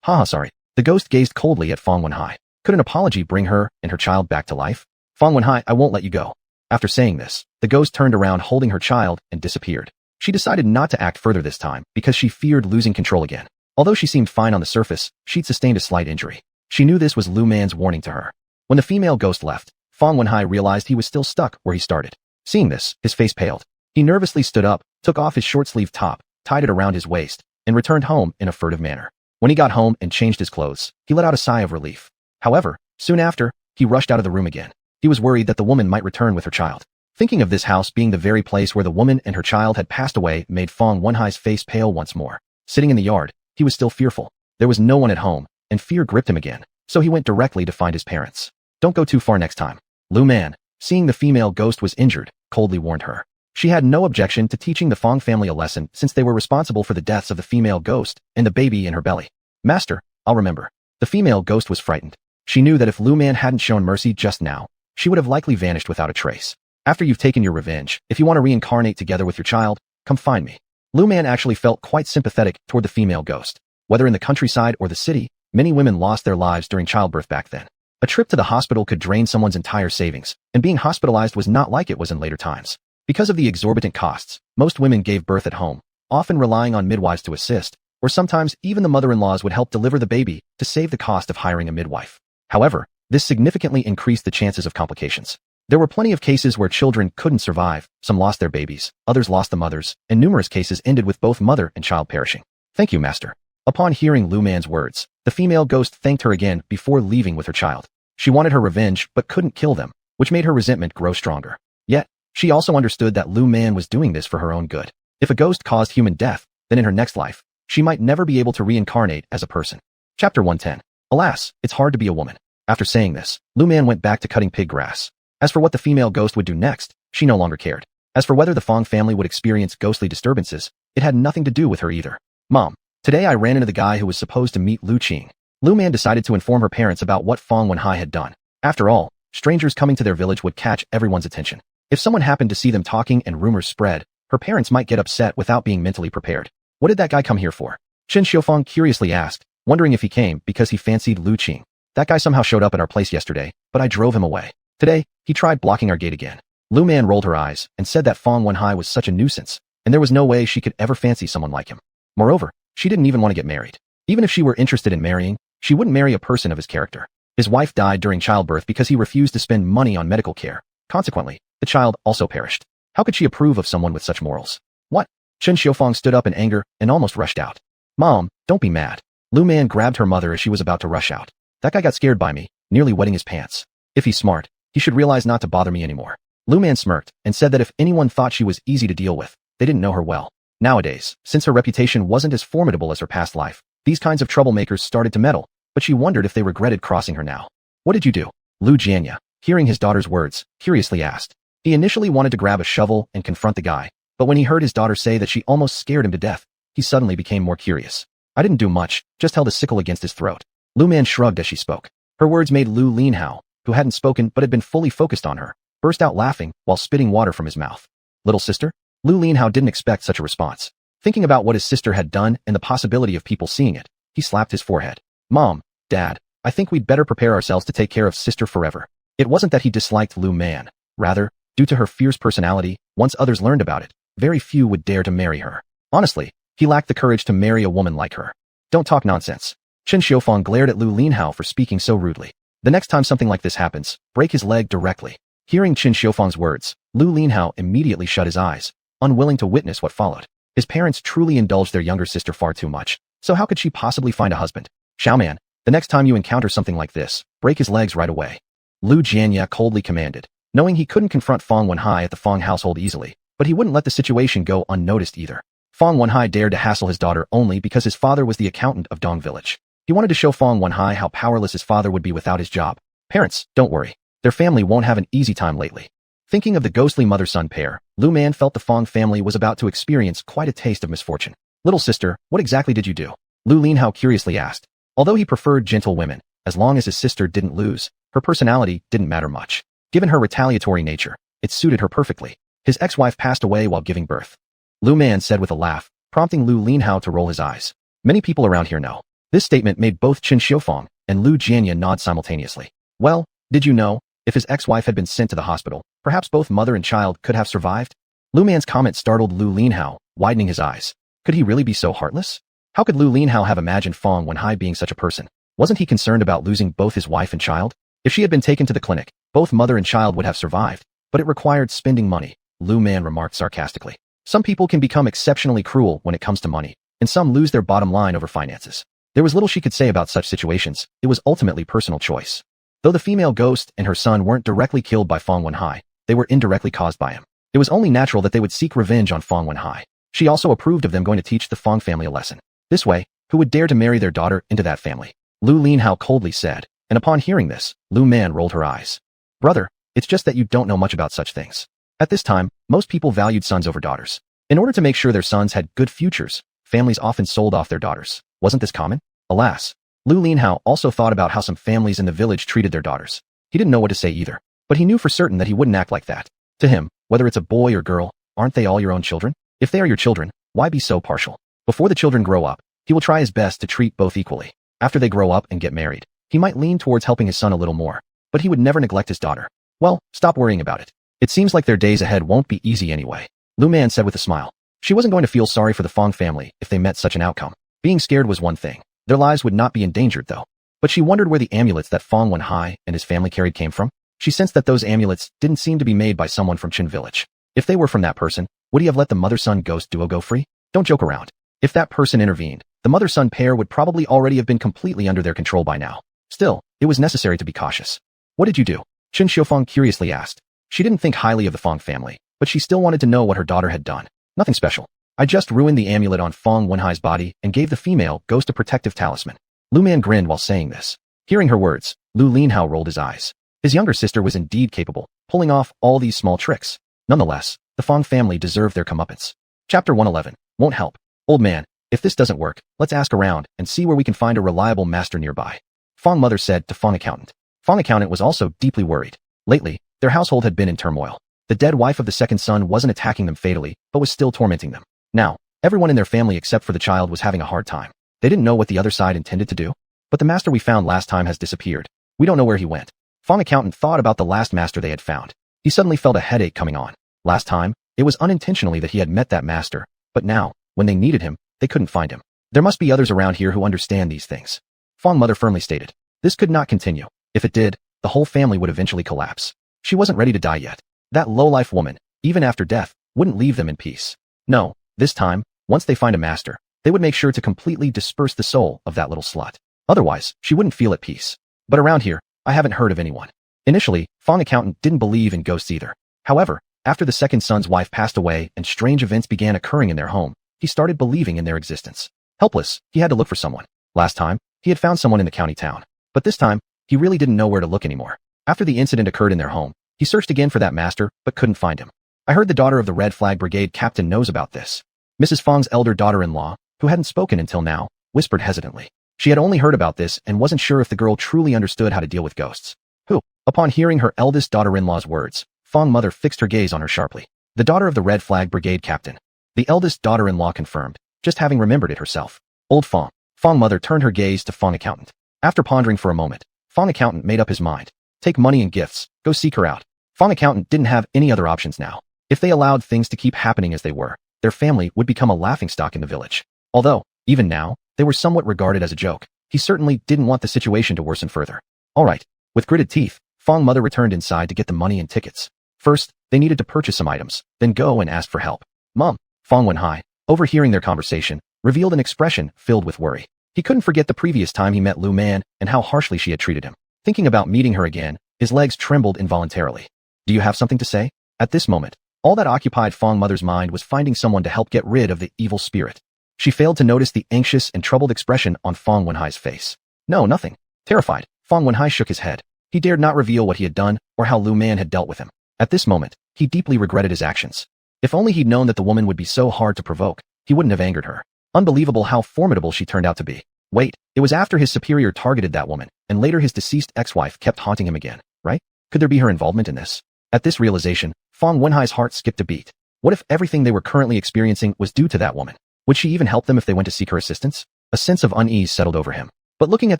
A: Haha, sorry. The ghost gazed coldly at Feng Wenhai. Could an apology bring her and her child back to life? Feng Wenhai, I won't let you go. After saying this, the ghost turned around holding her child and disappeared. She decided not to act further this time because she feared losing control again. Although she seemed fine on the surface, she'd sustained a slight injury. She knew this was Lu Man's warning to her. When the female ghost left, Feng Wenhai realized he was still stuck where he started. Seeing this, his face paled. He nervously stood up, took off his short-sleeved top, tied it around his waist, and returned home in a furtive manner. When he got home and changed his clothes, he let out a sigh of relief. However, soon after, he rushed out of the room again. He was worried that the woman might return with her child. Thinking of this house being the very place where the woman and her child had passed away made Feng Wenhai's face pale once more. Sitting in the yard, he was still fearful. There was no one at home, and fear gripped him again, so he went directly to find his parents. Don't go too far next time. Lu Man, seeing the female ghost was injured, coldly warned her. She had no objection to teaching the Feng family a lesson since they were responsible for the deaths of the female ghost and the baby in her belly. Master, I'll remember. The female ghost was frightened. She knew that if Lu Man hadn't shown mercy just now, she would have likely vanished without a trace. After you've taken your revenge, if you want to reincarnate together with your child, come find me. Lu Man actually felt quite sympathetic toward the female ghost. Whether in the countryside or the city, many women lost their lives during childbirth back then. A trip to the hospital could drain someone's entire savings, and being hospitalized was not like it was in later times. Because of the exorbitant costs, most women gave birth at home, often relying on midwives to assist, or sometimes even the mother-in-laws would help deliver the baby to save the cost of hiring a midwife. However, this significantly increased the chances of complications. There were plenty of cases where children couldn't survive, some lost their babies, others lost the mothers, and numerous cases ended with both mother and child perishing. Thank you, Master. Upon hearing Lu Man's words, the female ghost thanked her again before leaving with her child. She wanted her revenge but couldn't kill them, which made her resentment grow stronger. Yet, she also understood that Lu Man was doing this for her own good. If a ghost caused human death, then in her next life, she might never be able to reincarnate as a person. Chapter 110. Alas, it's hard to be a woman. After saying this, Lu Man went back to cutting pig grass. As for what the female ghost would do next, she no longer cared. As for whether the Feng family would experience ghostly disturbances, it had nothing to do with her either. Mom, today I ran into the guy who was supposed to meet Lu Qing. Lu Man decided to inform her parents about what Feng Wenhai had done. After all, strangers coming to their village would catch everyone's attention. If someone happened to see them talking and rumors spread, her parents might get upset without being mentally prepared. What did that guy come here for? Chen Xiufeng curiously asked, wondering if he came because he fancied Lu Qing. That guy somehow showed up at our place yesterday, but I drove him away. Today, he tried blocking our gate again. Lu Man rolled her eyes and said that Feng Wenhai was such a nuisance, and there was no way she could ever fancy someone like him. Moreover, she didn't even want to get married. Even if she were interested in marrying, she wouldn't marry a person of his character. His wife died during childbirth because he refused to spend money on medical care. Consequently, the child also perished. How could she approve of someone with such morals? What? Chen Xiufeng stood up in anger and almost rushed out. Mom, don't be mad. Lu Man grabbed her mother as she was about to rush out. That guy got scared by me, nearly wetting his pants. If he's smart, he should realize not to bother me anymore. Lu Man smirked and said that if anyone thought she was easy to deal with, they didn't know her well. Nowadays, since her reputation wasn't as formidable as her past life, these kinds of troublemakers started to meddle, but she wondered if they regretted crossing her now. What did you do? Lu Jianya, hearing his daughter's words, curiously asked. He initially wanted to grab a shovel and confront the guy, but when he heard his daughter say that she almost scared him to death, he suddenly became more curious. I didn't do much, just held a sickle against his throat. Lu Man shrugged as she spoke. Her words made Lu Linhao, who hadn't spoken but had been fully focused on her, burst out laughing while spitting water from his mouth. Little sister? Lu Linhao didn't expect such a response. Thinking about what his sister had done and the possibility of people seeing it, he slapped his forehead. Mom, Dad, I think we'd better prepare ourselves to take care of sister forever. It wasn't that he disliked Lu Man. Rather, due to her fierce personality, once others learned about it, very few would dare to marry her. Honestly, he lacked the courage to marry a woman like her. Don't talk nonsense. Chen Xiufeng glared at Lu Linhao for speaking so rudely. The next time something like this happens, break his leg directly. Hearing Chen Xiufeng's words, Lu Linhao immediately shut his eyes, unwilling to witness what followed. His parents truly indulged their younger sister far too much, so how could she possibly find a husband? Xiaoman, the next time you encounter something like this, break his legs right away. Lu Jianya coldly commanded, knowing he couldn't confront Feng Wenhai at the Feng household easily, but he wouldn't let the situation go unnoticed either. Feng Wenhai dared to hassle his daughter only because his father was the accountant of Dong Village. He wanted to show Feng Wenhai how powerless his father would be without his job. Parents, don't worry. Their family won't have an easy time lately. Thinking of the ghostly mother-son pair, Lu Man felt the Feng family was about to experience quite a taste of misfortune. Little sister, what exactly did you do? Lu Linhao curiously asked. Although he preferred gentle women, as long as his sister didn't lose, her personality didn't matter much. Given her retaliatory nature, it suited her perfectly. His ex-wife passed away while giving birth. Lu Man said with a laugh, prompting Lu Linhao to roll his eyes. Many people around here know. This statement made both Chen Xiufeng and Lu Jianya nod simultaneously. Well, did you know, if his ex-wife had been sent to the hospital, perhaps both mother and child could have survived? Lu Man's comment startled Lu Linhao, widening his eyes. Could he really be so heartless? How could Lu Linhao have imagined Feng Wenhai being such a person? Wasn't he concerned about losing both his wife and child? If she had been taken to the clinic, both mother and child would have survived, but it required spending money, Lu Man remarked sarcastically. Some people can become exceptionally cruel when it comes to money, and some lose their bottom line over finances. There was little she could say about such situations. It was ultimately personal choice. Though the female ghost and her son weren't directly killed by Feng Wenhai, they were indirectly caused by him. It was only natural that they would seek revenge on Feng Wenhai. She also approved of them going to teach the Feng family a lesson. This way, who would dare to marry their daughter into that family? Lu Linhao coldly said, and upon hearing this, Lu Man rolled her eyes. Brother, it's just that you don't know much about such things. At this time, most people valued sons over daughters. In order to make sure their sons had good futures, families often sold off their daughters. Wasn't this common? Alas, Lu Linhao also thought about how some families in the village treated their daughters. He didn't know what to say either, but he knew for certain that he wouldn't act like that. To him, whether it's a boy or girl, aren't they all your own children? If they are your children, why be so partial? Before the children grow up, he will try his best to treat both equally. After they grow up and get married, he might lean towards helping his son a little more, but he would never neglect his daughter. Well, stop worrying about it. It seems like their days ahead won't be easy anyway, Lu Man said with a smile. She wasn't going to feel sorry for the Feng family if they met such an outcome. Being scared was one thing. Their lives would not be endangered though. But she wondered where the amulets that Feng Wenhai and his family carried came from. She sensed that those amulets didn't seem to be made by someone from Qin village. If they were from that person, would he have let the mother-son ghost duo go free? Don't joke around. If that person intervened, the mother-son pair would probably already have been completely under their control by now. Still, it was necessary to be cautious. What did you do? Qin Xiufeng curiously asked. She didn't think highly of the Feng family, but she still wanted to know what her daughter had done. Nothing special. I just ruined the amulet on Feng Wenhai's body and gave the female ghost a protective talisman. Lu Man grinned while saying this. Hearing her words, Lu Linhao rolled his eyes. His younger sister was indeed capable, pulling off all these small tricks. Nonetheless, the Feng family deserved their comeuppance. Chapter 111. Won't help. Old man, if this doesn't work, let's ask around and see where we can find a reliable master nearby. Feng mother said to Feng accountant. Feng accountant was also deeply worried. Lately, their household had been in turmoil. The dead wife of the second son wasn't attacking them fatally, but was still tormenting them. Now, everyone in their family except for the child was having a hard time. They didn't know what the other side intended to do. But the master we found last time has disappeared. We don't know where he went. Feng accountant thought about the last master they had found. He suddenly felt a headache coming on. Last time, it was unintentionally that he had met that master, but now, when they needed him, they couldn't find him. There must be others around here who understand these things. Feng mother firmly stated. This could not continue. If it did, the whole family would eventually collapse. She wasn't ready to die yet. That low-life woman, even after death, wouldn't leave them in peace. No, this time, once they find a master, they would make sure to completely disperse the soul of that little slut. Otherwise, she wouldn't feel at peace. But around here, I haven't heard of anyone. Initially, Feng accountant didn't believe in ghosts either. However, after the second son's wife passed away and strange events began occurring in their home, he started believing in their existence. Helpless, he had to look for someone. Last time, he had found someone in the county town. But this time, he really didn't know where to look anymore. After the incident occurred in their home, he searched again for that master, but couldn't find him. I heard the daughter of the Red Flag Brigade captain knows about this. Mrs. Feng's elder daughter-in-law, who hadn't spoken until now, whispered hesitantly. She had only heard about this and wasn't sure if the girl truly understood how to deal with ghosts. Who? Upon hearing her eldest daughter-in-law's words, Feng mother fixed her gaze on her sharply. The daughter of the Red Flag Brigade captain. The eldest daughter-in-law confirmed, just having remembered it herself. Old Feng. Feng mother turned her gaze to Feng accountant. After pondering for a moment, Feng accountant made up his mind. Take money and gifts, go seek her out. Feng accountant didn't have any other options now. If they allowed things to keep happening as they were, their family would become a laughingstock in the village. Although, even now, they were somewhat regarded as a joke. He certainly didn't want the situation to worsen further. Alright. With gritted teeth, Feng mother returned inside to get the money and tickets. First, they needed to purchase some items, then go and ask for help. Mom. Feng Wenhai, overhearing their conversation, revealed an expression filled with worry. He couldn't forget the previous time he met Lu Man and how harshly she had treated him. Thinking about meeting her again, his legs trembled involuntarily. Do you have something to say? At this moment, all that occupied Feng mother's mind was finding someone to help get rid of the evil spirit. She failed to notice the anxious and troubled expression on Feng Wenhai's face. No, nothing. Terrified, Feng Wenhai shook his head. He dared not reveal what he had done or how Lu Man had dealt with him. At this moment, he deeply regretted his actions. If only he'd known that the woman would be so hard to provoke, he wouldn't have angered her. Unbelievable how formidable she turned out to be. Wait, it was after his superior targeted that woman, and later his deceased ex-wife kept haunting him again, right? Could there be her involvement in this? At this realization, Feng Wenhai's heart skipped a beat. What if everything they were currently experiencing was due to that woman? Would she even help them if they went to seek her assistance? A sense of unease settled over him. But looking at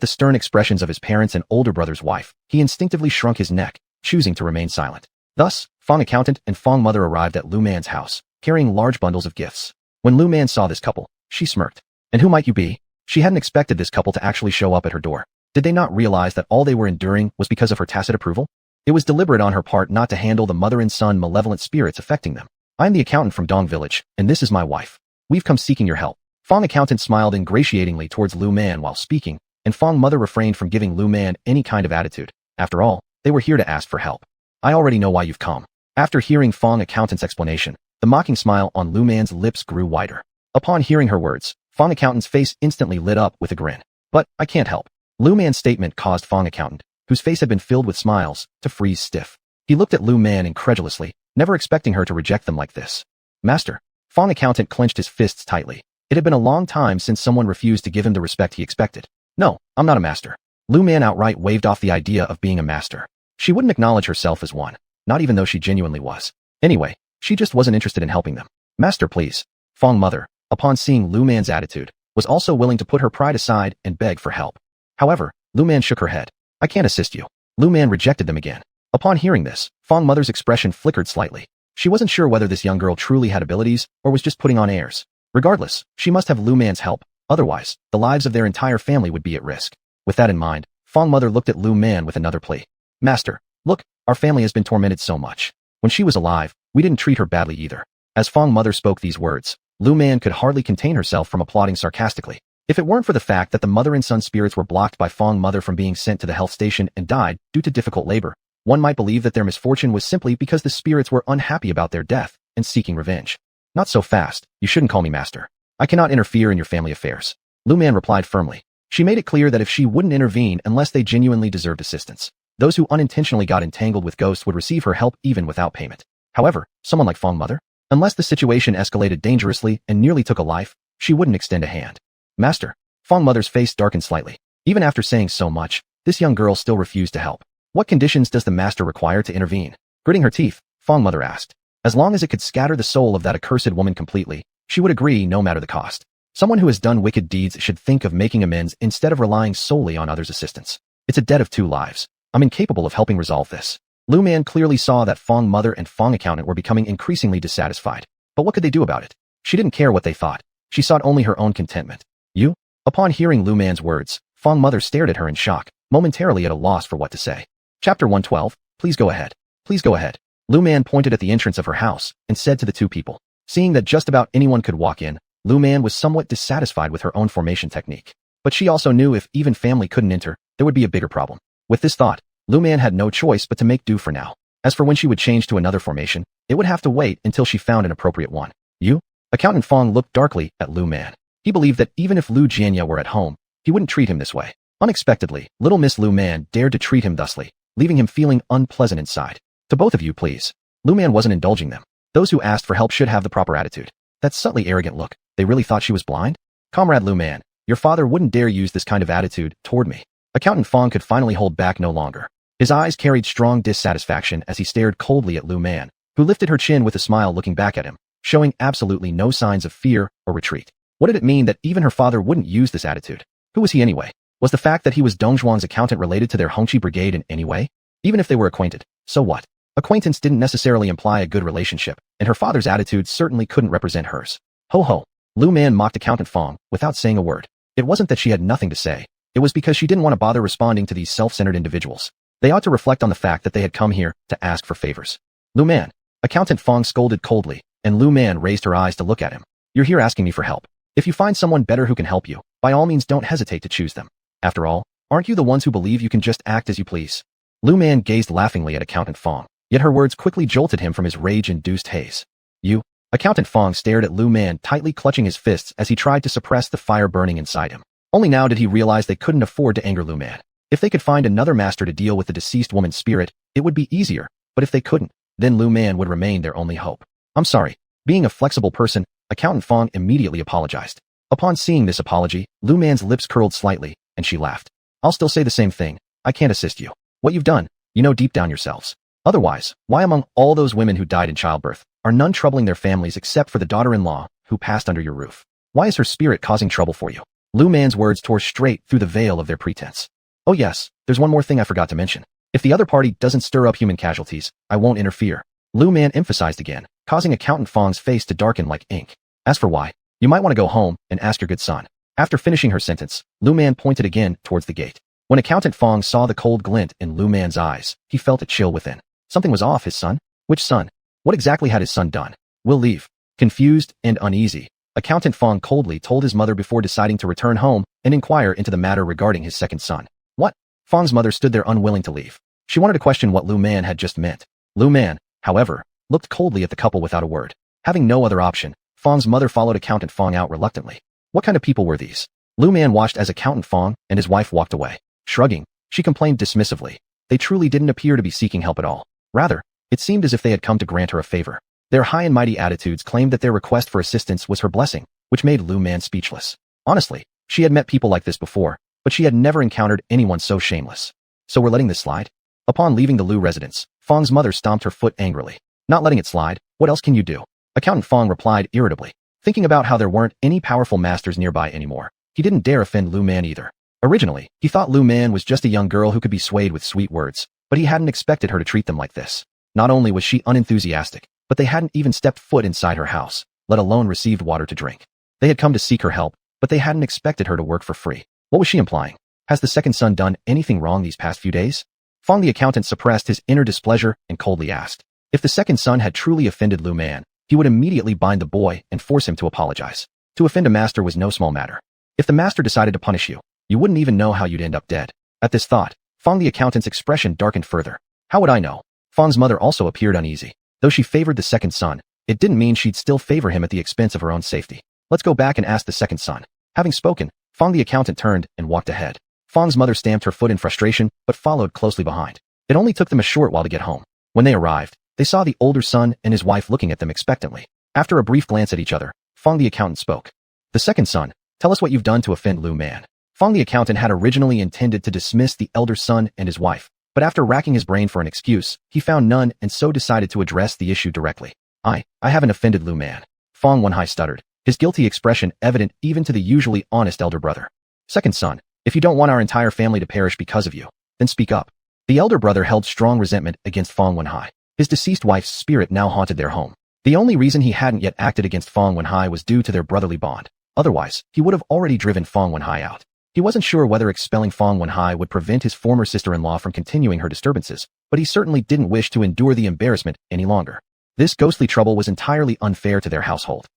A: the stern expressions of his parents and older brother's wife, he instinctively shrunk his neck, choosing to remain silent. Thus, Feng accountant and Feng mother arrived at Lu Man's house, carrying large bundles of gifts. When Lu Man saw this couple, she smirked. And who might you be? She hadn't expected this couple to actually show up at her door. Did they not realize that all they were enduring was because of her tacit approval? It was deliberate on her part not to handle the mother and son malevolent spirits affecting them. I'm the accountant from Dong Village, and this is my wife. We've come seeking your help. Feng accountant smiled ingratiatingly towards Lu Man while speaking, and Feng mother refrained from giving Lu Man any kind of attitude. After all, they were here to ask for help. I already know why you've come. After hearing Feng accountant's explanation, the mocking smile on Lu Man's lips grew wider. Upon hearing her words, Feng accountant's face instantly lit up with a grin. But, I can't help. Lu Man's statement caused Feng accountant, whose face had been filled with smiles, to freeze stiff. He looked at Lu Man incredulously, never expecting her to reject them like this. Master. Feng accountant clenched his fists tightly. It had been a long time since someone refused to give him the respect he expected. No, I'm not a master. Lu Man outright waved off the idea of being a master. She wouldn't acknowledge herself as one, not even though she genuinely was. Anyway, she just wasn't interested in helping them. Master, please. Feng mother, upon seeing Lu Man's attitude, was also willing to put her pride aside and beg for help. However, Lu Man shook her head. I can't assist you. Lu Man rejected them again. Upon hearing this, Feng mother's expression flickered slightly. She wasn't sure whether this young girl truly had abilities or was just putting on airs. Regardless, she must have Lu Man's help, otherwise, the lives of their entire family would be at risk. With that in mind, Feng mother looked at Lu Man with another plea. Master, look, our family has been tormented so much. When she was alive, we didn't treat her badly either. As Feng mother spoke these words, Lu Man could hardly contain herself from applauding sarcastically. If it weren't for the fact that the mother and son spirits were blocked by Feng mother from being sent to the health station and died due to difficult labor, one might believe that their misfortune was simply because the spirits were unhappy about their death and seeking revenge. Not so fast, you shouldn't call me master. I cannot interfere in your family affairs. Lu Man replied firmly. She made it clear that if she wouldn't intervene unless they genuinely deserved assistance, those who unintentionally got entangled with ghosts would receive her help even without payment. However, someone like Feng mother, unless the situation escalated dangerously and nearly took a life, she wouldn't extend a hand. Master. Feng mother's face darkened slightly. Even after saying so much, this young girl still refused to help. What conditions does the master require to intervene? Gritting her teeth, Feng mother asked. As long as it could scatter the soul of that accursed woman completely, she would agree no matter the cost. Someone who has done wicked deeds should think of making amends instead of relying solely on others' assistance. It's a debt of 2 lives. I'm incapable of helping resolve this. Lu Man clearly saw that Feng mother and Feng accountant were becoming increasingly dissatisfied. But what could they do about it? She didn't care what they thought. She sought only her own contentment. You? Upon hearing Lu Man's words, Feng mother stared at her in shock, momentarily at a loss for what to say. Chapter 112, please go ahead. Please go ahead. Lu Man pointed at the entrance of her house and said to the 2 people. Seeing that just about anyone could walk in, Lu Man was somewhat dissatisfied with her own formation technique. But she also knew if even family couldn't enter, there would be a bigger problem. With this thought, Lu Man had no choice but to make do for now. As for when she would change to another formation, it would have to wait until she found an appropriate one. You? Accountant Feng looked darkly at Lu Man. He believed that even if Lu Jianya were at home, he wouldn't treat him this way. Unexpectedly, little Miss Lu Man dared to treat him thusly, leaving him feeling unpleasant inside. To both of you, please. Lu Man wasn't indulging them. Those who asked for help should have the proper attitude. That subtly arrogant look, they really thought she was blind? Comrade Lu Man, your father wouldn't dare use this kind of attitude toward me. Accountant Feng could finally hold back no longer. His eyes carried strong dissatisfaction as he stared coldly at Lu Man, who lifted her chin with a smile looking back at him, showing absolutely no signs of fear or retreat. What did it mean that even her father wouldn't use this attitude? Who was he anyway? Was the fact that he was Dongzhuang's accountant related to their Hongqi brigade in any way? Even if they were acquainted, so what? Acquaintance didn't necessarily imply a good relationship, and her father's attitude certainly couldn't represent hers. Ho ho. Lu Man mocked Accountant Feng without saying a word. It wasn't that she had nothing to say. It was because she didn't want to bother responding to these self-centered individuals. They ought to reflect on the fact that they had come here to ask for favors. Lu Man. Accountant Feng scolded coldly, and Lu Man raised her eyes to look at him. You're here asking me for help. If you find someone better who can help you, by all means don't hesitate to choose them. After all, aren't you the ones who believe you can just act as you please? Lu Man gazed laughingly at Accountant Feng, yet her words quickly jolted him from his rage-induced haze. You? Accountant Feng stared at Lu Man, tightly clutching his fists as he tried to suppress the fire burning inside him. Only now did he realize they couldn't afford to anger Lu Man. If they could find another master to deal with the deceased woman's spirit, it would be easier, but if they couldn't, then Lu Man would remain their only hope. I'm sorry. Being a flexible person, Accountant Feng immediately apologized. Upon seeing this apology, Lu Man's lips curled slightly, and she laughed. I'll still say the same thing. I can't assist you. What you've done, you know deep down yourselves. Otherwise, why among all those women who died in childbirth, are none troubling their families except for the daughter-in-law who passed under your roof? Why is her spirit causing trouble for you? Lu Man's words tore straight through the veil of their pretense. Oh yes, there's one more thing I forgot to mention. If the other party doesn't stir up human casualties, I won't interfere. Lu Man emphasized again, causing Accountant Feng's face to darken like ink. As for why, you might want to go home and ask your good son. After finishing her sentence, Lu Man pointed again towards the gate. When Accountant Feng saw the cold glint in Lu Man's eyes, he felt a chill within. Something was off. His son? Which son? What exactly had his son done? We'll leave. Confused and uneasy, Accountant Feng coldly told his mother before deciding to return home and inquire into the matter regarding his second son. What? Feng's mother stood there unwilling to leave. She wanted to question what Lu Man had just meant. Lu Man, however, looked coldly at the couple without a word. Having no other option, Feng's mother followed Accountant Feng out reluctantly. What kind of people were these? Lu Man watched as Accountant Feng and his wife walked away. Shrugging, she complained dismissively. They truly didn't appear to be seeking help at all. Rather, It seemed as if they had come to grant her a favor. Their high and mighty attitudes claimed that their request for assistance was her blessing, which made Lu Man speechless. Honestly, she had met people like this before, but she had never encountered anyone so shameless. So we're letting this slide? Upon leaving the Lu residence, Feng's mother stomped her foot angrily. Not letting it slide, what else can you do? Accountant Feng replied irritably, thinking about how there weren't any powerful masters nearby anymore. He didn't dare offend Lu Man either. Originally, he thought Lu Man was just a young girl who could be swayed with sweet words, but he hadn't expected her to treat them like this. Not only was she unenthusiastic, but they hadn't even stepped foot inside her house, let alone received water to drink. They had come to seek her help, but they hadn't expected her to work for free. What was she implying? Has the second son done anything wrong these past few days? Feng the accountant suppressed his inner displeasure and coldly asked. If the second son had truly offended Lu Man, he would immediately bind the boy and force him to apologize. To offend a master was no small matter. If the master decided to punish you, you wouldn't even know how you'd end up dead. At this thought, Feng the accountant's expression darkened further. How would I know? Feng's mother also appeared uneasy. Though she favored the second son, it didn't mean she'd still favor him at the expense of her own safety. Let's go back and ask the second son. Having spoken, Feng the accountant turned and walked ahead. Feng's mother stamped her foot in frustration, but followed closely behind. It only took them a short while to get home. When they arrived, they saw the older son and his wife looking at them expectantly. After a brief glance at each other, Feng the accountant spoke. The second son, tell us what you've done to offend Lu Man. Feng the accountant had originally intended to dismiss the elder son and his wife, but after racking his brain for an excuse, he found none and so decided to address the issue directly. I haven't offended Lu Man. Feng Wenhai stuttered, his guilty expression evident even to the usually honest elder brother. Second son, if you don't want our entire family to perish because of you, then speak up. The elder brother held strong resentment against Feng Wenhai. His deceased wife's spirit now haunted their home. The only reason he hadn't yet acted against Feng Wenhai was due to their brotherly bond. Otherwise, he would have already driven Feng Wenhai out. He wasn't sure whether expelling Feng Wenhai would prevent his former sister-in-law from continuing her disturbances, but he certainly didn't wish to endure the embarrassment any longer. This ghostly trouble was entirely unfair to their household.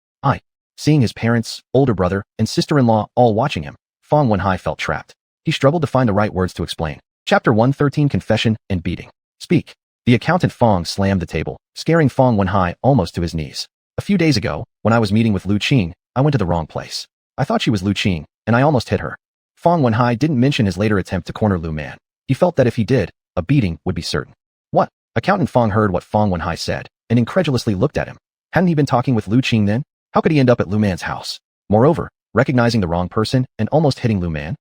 A: Seeing his parents, older brother, and sister-in-law all watching him, Feng Wenhai felt trapped. He struggled to find the right words to explain. Chapter 113 Confession and Beating. Speak. The accountant Feng slammed the table, scaring Feng Wenhai almost to his knees. A few days ago, when I was meeting with Lu Qing, I went to the wrong place. I thought she was Lu Qing, and I almost hit her. Feng Wenhai didn't mention his later attempt to corner Lu Man. He felt that if he did, a beating would be certain. What? Accountant Feng heard what Feng Wenhai said, and incredulously looked at him. Hadn't he been talking with Lu Qing then? How could he end up at Lu Man's house? Moreover, recognizing the wrong person and almost hitting Lu Man?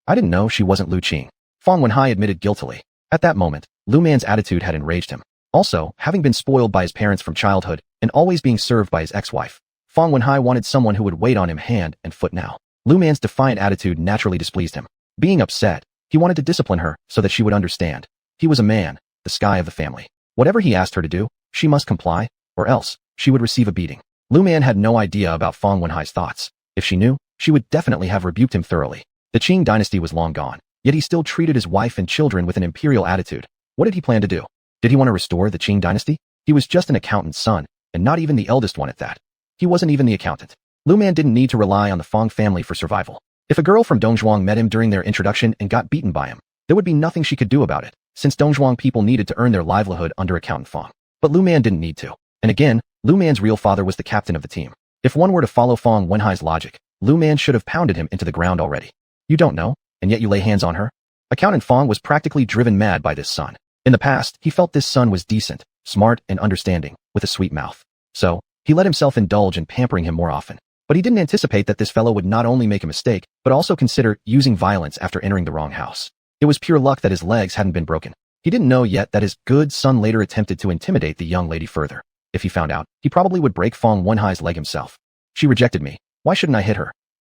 A: I didn't know she wasn't Lu Qing. Feng Wenhai admitted guiltily. At that moment, Lu Man's attitude had enraged him. Also, having been spoiled by his parents from childhood and always being served by his ex-wife, Feng Wenhai wanted someone who would wait on him hand and foot now. Lu Man's defiant attitude naturally displeased him. Being upset, he wanted to discipline her so that she would understand. He was a man, the sky of the family. Whatever he asked her to do, she must comply, or else she would receive a beating. Lu Man had no idea about Feng Wenhai's thoughts. If she knew, she would definitely have rebuked him thoroughly. The Qing dynasty was long gone, yet he still treated his wife and children with an imperial attitude. What did he plan to do? Did he want to restore the Qing dynasty? He was just an accountant's son, and not even the eldest one at that. He wasn't even the accountant. Lu Man didn't need to rely on the Feng family for survival. If a girl from Dongzhuang met him during their introduction and got beaten by him, there would be nothing she could do about it, since Dongzhuang people needed to earn their livelihood under accountant Feng. But Lu Man didn't need to. And again, Lu Man's real father was the captain of the team. If one were to follow Feng Wenhai's logic, Lu Man should have pounded him into the ground already. You don't know, and yet you lay hands on her? Accountant Feng was practically driven mad by this son. In the past, he felt this son was decent, smart, and understanding, with a sweet mouth. So, he let himself indulge in pampering him more often. But he didn't anticipate that this fellow would not only make a mistake, but also consider using violence after entering the wrong house. It was pure luck that his legs hadn't been broken. He didn't know yet that his good son later attempted to intimidate the young lady further. If he found out, he probably would break Feng Wenhai's leg himself. She rejected me. Why shouldn't I hit her?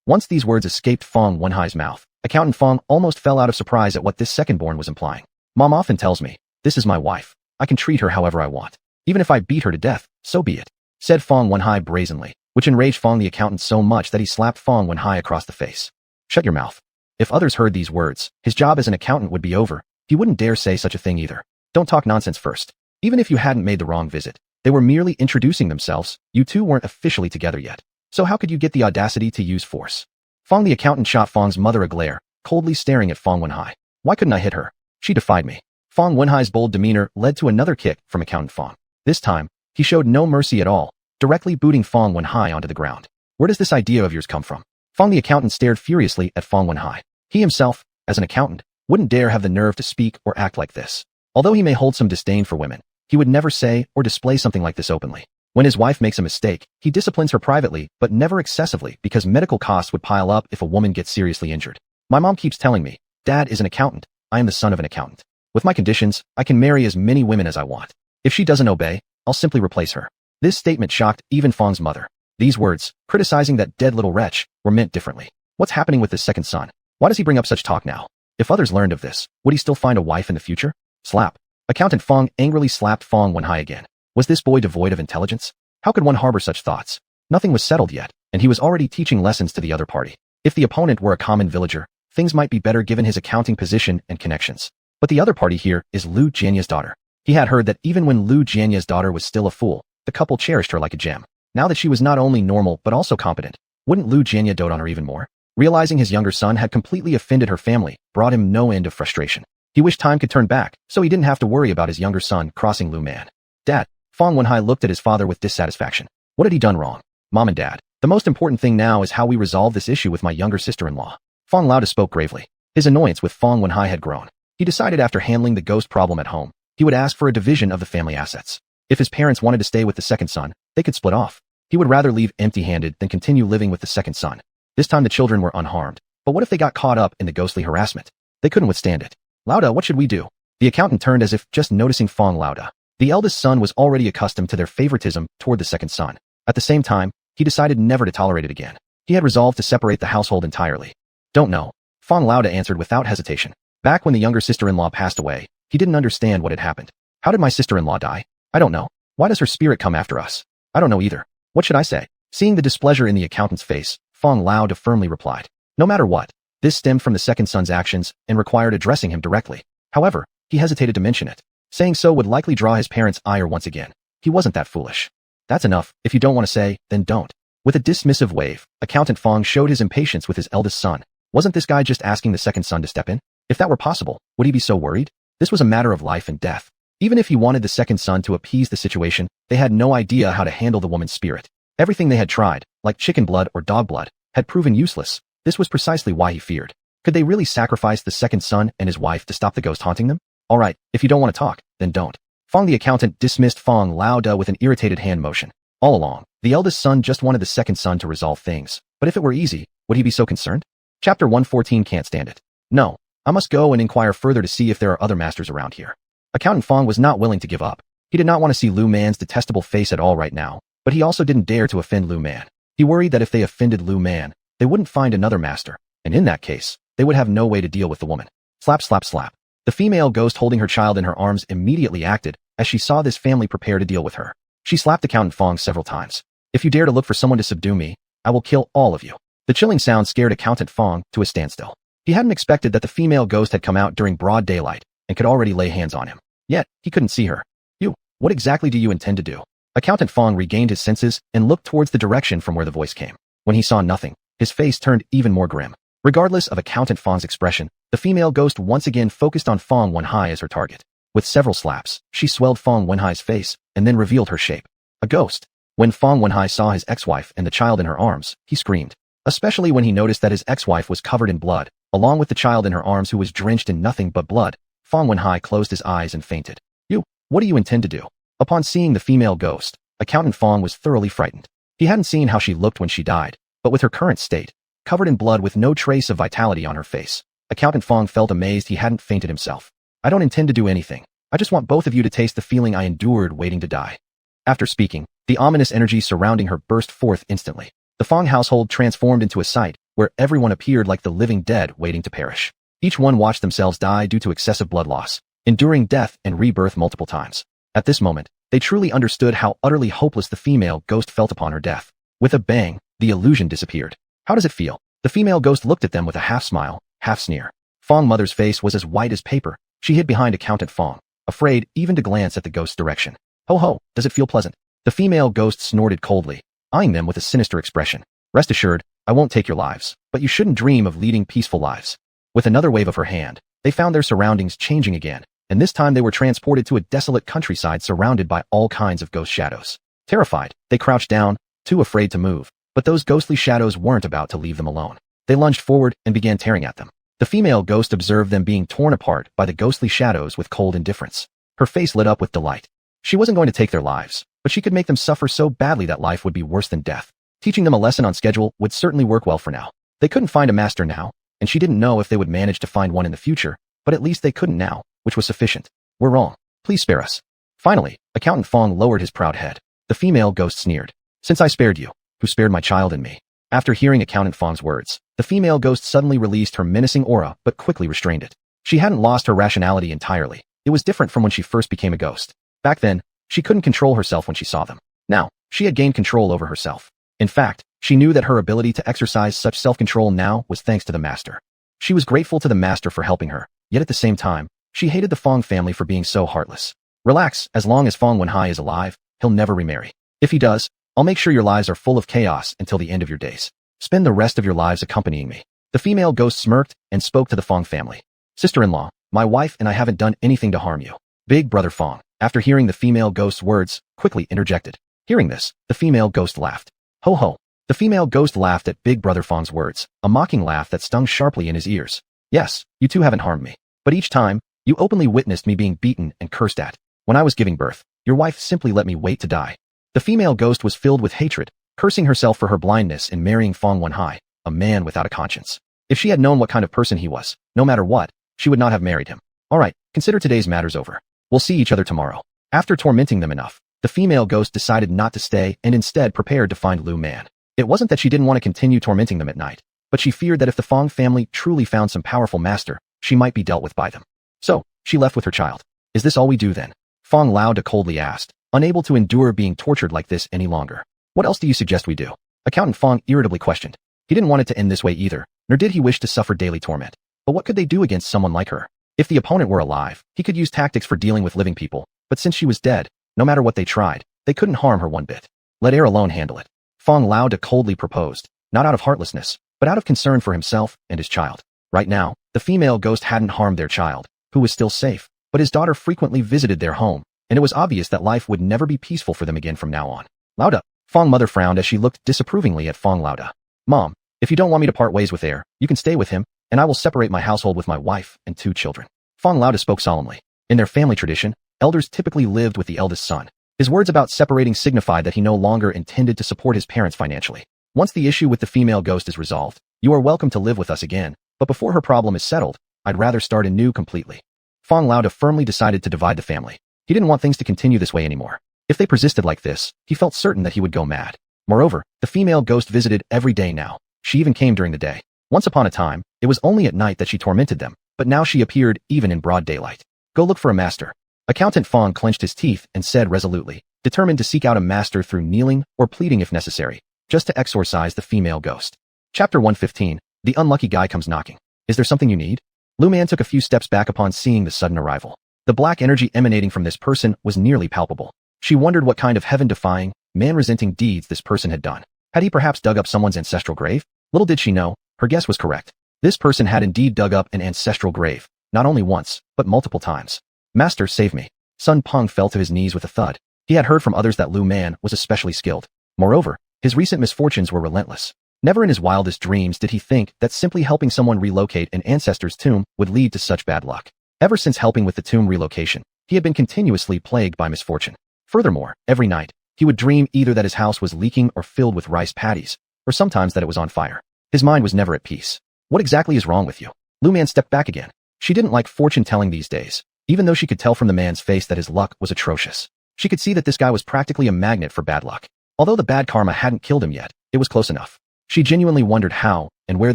A: Once these words escaped Feng Wenhai's mouth, Accountant Feng almost fell out of surprise at what this second-born was implying. Mom often tells me, this is my wife. I can treat her however I want. Even if I beat her to death, so be it, said Feng Wenhai brazenly, which enraged Feng the accountant so much that he slapped Feng Wenhai across the face. Shut your mouth. If others heard these words, his job as an accountant would be over. He wouldn't dare say such a thing either. Don't talk nonsense first. Even if you hadn't made the wrong visit, they were merely introducing themselves. You two weren't officially together yet. So how could you get the audacity to use force? Feng the accountant shot Feng's mother a glare, coldly staring at Feng Wenhai. Why couldn't I hit her? She defied me. Feng Wenhai's bold demeanor led to another kick from Accountant Feng. This time, he showed no mercy at all, directly booting Feng Wenhai onto the ground. Where does this idea of yours come from? Feng the accountant stared furiously at Feng Wenhai. He himself, as an accountant, wouldn't dare have the nerve to speak or act like this. Although he may hold some disdain for women, He would never say or display something like this openly. When his wife makes a mistake, he disciplines her privately, but never excessively because medical costs would pile up if a woman gets seriously injured. My mom keeps telling me, Dad is an accountant. I am the son of an accountant. With my conditions, I can marry as many women as I want. If she doesn't obey, I'll simply replace her. This statement shocked even Feng's mother. These words, criticizing that dead little wretch, were meant differently. What's happening with this second son? Why does he bring up such talk now? If others learned of this, would he still find a wife in the future? Slap. Accountant Feng angrily slapped Feng Wenhai again. Was this boy devoid of intelligence? How could one harbor such thoughts? Nothing was settled yet, and he was already teaching lessons to the other party. If the opponent were a common villager, things might be better given his accounting position and connections. But the other party here is Lu Jianya's daughter. He had heard that even when Lu Jianya's daughter was still a fool, the couple cherished her like a gem. Now that she was not only normal but also competent, wouldn't Lu Jianya dote on her even more? Realizing his younger son had completely offended her family brought him no end of frustration. He wished time could turn back, so he didn't have to worry about his younger son crossing Lu Man. Dad. Feng Wenhai looked at his father with dissatisfaction. What had he done wrong? Mom and Dad, the most important thing now is how we resolve this issue with my younger sister-in-law. Feng Lauda spoke gravely. His annoyance with Feng Wenhai had grown. He decided after handling the ghost problem at home, he would ask for a division of the family assets. If his parents wanted to stay with the second son, they could split off. He would rather leave empty-handed than continue living with the second son. This time the children were unharmed. But what if they got caught up in the ghostly harassment? They couldn't withstand it. Lauda, what should we do? The accountant turned as if just noticing Feng Lauda. The eldest son was already accustomed to their favoritism toward the second son. At the same time, he decided never to tolerate it again. He had resolved to separate the household entirely. Don't know. Feng Lauda answered without hesitation. Back when the younger sister-in-law passed away, he didn't understand what had happened. How did my sister-in-law die? I don't know. Why does her spirit come after us? I don't know either. What should I say? Seeing the displeasure in the accountant's face, Feng Lauda firmly replied. No matter what. This stemmed from the second son's actions and required addressing him directly. However, he hesitated to mention it. Saying so would likely draw his parents' ire once again. He wasn't that foolish. That's enough. If you don't want to say, then don't. With a dismissive wave, Accountant Feng showed his impatience with his eldest son. Wasn't this guy just asking the second son to step in? If that were possible, would he be so worried? This was a matter of life and death. Even if he wanted the second son to appease the situation, they had no idea how to handle the woman's spirit. Everything they had tried, like chicken blood or dog blood, had proven useless. This was precisely why he feared. Could they really sacrifice the second son and his wife to stop the ghost haunting them? All right, if you don't want to talk, then don't. Feng the accountant dismissed Feng Lauda with an irritated hand motion. All along, the eldest son just wanted the second son to resolve things. But if it were easy, would he be so concerned? Chapter 114 can't stand it. No, I must go and inquire further to see if there are other masters around here. Accountant Feng was not willing to give up. He did not want to see Lu Man's detestable face at all right now, but he also didn't dare to offend Lu Man. He worried that if they offended Lu Man, they wouldn't find another master, and in that case, they would have no way to deal with the woman. Slap, slap, slap. The female ghost holding her child in her arms immediately acted as she saw this family prepare to deal with her. She slapped Accountant Feng several times. If you dare to look for someone to subdue me, I will kill all of you. The chilling sound scared Accountant Feng to a standstill. He hadn't expected that the female ghost had come out during broad daylight and could already lay hands on him. Yet, he couldn't see her. You, what exactly do you intend to do? Accountant Feng regained his senses and looked towards the direction from where the voice came. When he saw nothing, his face turned even more grim. Regardless of Accountant Feng's expression, the female ghost once again focused on Feng Wenhai as her target. With several slaps, she swelled Feng Wenhai's face and then revealed her shape. A ghost. When Feng Wenhai saw his ex-wife and the child in her arms, he screamed. Especially when he noticed that his ex-wife was covered in blood, along with the child in her arms who was drenched in nothing but blood. Feng Wenhai closed his eyes and fainted. You, what do you intend to do? Upon seeing the female ghost, Accountant Feng was thoroughly frightened. He hadn't seen how she looked when she died, but with her current state, covered in blood with no trace of vitality on her face, Accountant Feng felt amazed he hadn't fainted himself. I don't intend to do anything. I just want both of you to taste the feeling I endured waiting to die. After speaking, the ominous energy surrounding her burst forth instantly. The Feng household transformed into a sight where everyone appeared like the living dead waiting to perish. Each one watched themselves die due to excessive blood loss, enduring death and rebirth multiple times. At this moment, they truly understood how utterly hopeless the female ghost felt upon her death. With a bang, the illusion disappeared. How does it feel? The female ghost looked at them with a half-smile, half-sneer. Feng Mother's face was as white as paper. She hid behind Accountant Feng, afraid even to glance at the ghost's direction. Ho ho, does it feel pleasant? The female ghost snorted coldly, eyeing them with a sinister expression. Rest assured, I won't take your lives, but you shouldn't dream of leading peaceful lives. With another wave of her hand, they found their surroundings changing again, and this time they were transported to a desolate countryside surrounded by all kinds of ghost shadows. Terrified, they crouched down, too afraid to move, but those ghostly shadows weren't about to leave them alone. They lunged forward and began tearing at them. The female ghost observed them being torn apart by the ghostly shadows with cold indifference. Her face lit up with delight. She wasn't going to take their lives, but she could make them suffer so badly that life would be worse than death. Teaching them a lesson on schedule would certainly work well for now. They couldn't find a master now, and she didn't know if they would manage to find one in the future, but at least they couldn't now, which was sufficient. We're wrong. Please spare us. Finally, Accountant Feng lowered his proud head. The female ghost sneered. Since I spared you, who spared my child and me? After hearing Accountant Feng's words, the female ghost suddenly released her menacing aura but quickly restrained it. She hadn't lost her rationality entirely. It was different from when she first became a ghost. Back then, she couldn't control herself when she saw them. Now, she had gained control over herself. In fact, she knew that her ability to exercise such self-control now was thanks to the master. She was grateful to the master for helping her, yet at the same time, she hated the Feng family for being so heartless. Relax, as long as Feng Wenhai is alive, he'll never remarry. If he does, I'll make sure your lives are full of chaos until the end of your days. Spend the rest of your lives accompanying me. The female ghost smirked and spoke to the Feng family. Sister-in-law, my wife and I haven't done anything to harm you. Big brother Feng, after hearing the female ghost's words, quickly interjected. Hearing this, the female ghost laughed. Ho ho. The female ghost laughed at Big Brother Feng's words, a mocking laugh that stung sharply in his ears. Yes, you two haven't harmed me. But each time, you openly witnessed me being beaten and cursed at. When I was giving birth, your wife simply let me wait to die. The female ghost was filled with hatred, cursing herself for her blindness in marrying Feng Wenhai, a man without a conscience. If she had known what kind of person he was, no matter what, she would not have married him. All right, consider today's matters over. We'll see each other tomorrow. After tormenting them enough, the female ghost decided not to stay and instead prepared to find Lu Man. It wasn't that she didn't want to continue tormenting them at night, but she feared that if the Feng family truly found some powerful master, she might be dealt with by them. So, she left with her child. Is this all we do then? Feng Lauda coldly asked, unable to endure being tortured like this any longer. What else do you suggest we do? Accountant Feng irritably questioned. He didn't want it to end this way either, nor did he wish to suffer daily torment. But what could they do against someone like her? If the opponent were alive, he could use tactics for dealing with living people, but since she was dead, no matter what they tried, they couldn't harm her one bit. Let air alone handle it. Feng Lauda coldly proposed, not out of heartlessness, but out of concern for himself and his child. Right now, the female ghost hadn't harmed their child, who was still safe, but his daughter frequently visited their home, and it was obvious that life would never be peaceful for them again from now on. Lauda. Feng mother frowned as she looked disapprovingly at Feng Lauda. Mom, if you don't want me to part ways with Air, you can stay with him, and I will separate my household with my wife and 2 children. Feng Lauda spoke solemnly. In their family tradition, elders typically lived with the eldest son. His words about separating signified that he no longer intended to support his parents financially. Once the issue with the female ghost is resolved, you are welcome to live with us again, but before her problem is settled, I'd rather start anew completely. Feng Lauda firmly decided to divide the family. He didn't want things to continue this way anymore. If they persisted like this, he felt certain that he would go mad. Moreover, the female ghost visited every day now. She even came during the day. Once upon a time, it was only at night that she tormented them, but now she appeared even in broad daylight. Go look for a master. Accountant Feng clenched his teeth and said resolutely, determined to seek out a master through kneeling or pleading if necessary, just to exorcise the female ghost. Chapter 115, The Unlucky Guy Comes Knocking. Is there something you need? Lu Man took a few steps back upon seeing the sudden arrival. The black energy emanating from this person was nearly palpable. She wondered what kind of heaven-defying, man-resenting deeds this person had done. Had he perhaps dug up someone's ancestral grave? Little did she know, her guess was correct. This person had indeed dug up an ancestral grave, not only once, but multiple times. Master, save me. Sun Peng fell to his knees with a thud. He had heard from others that Lu Man was especially skilled. Moreover, his recent misfortunes were relentless. Never in his wildest dreams did he think that simply helping someone relocate an ancestor's tomb would lead to such bad luck. Ever since helping with the tomb relocation, he had been continuously plagued by misfortune. Furthermore, every night, he would dream either that his house was leaking or filled with rice patties, or sometimes that it was on fire. His mind was never at peace. What exactly is wrong with you? Lu Man stepped back again. She didn't like fortune-telling these days, even though she could tell from the man's face that his luck was atrocious. She could see that this guy was practically a magnet for bad luck. Although the bad karma hadn't killed him yet, it was close enough. She genuinely wondered how and where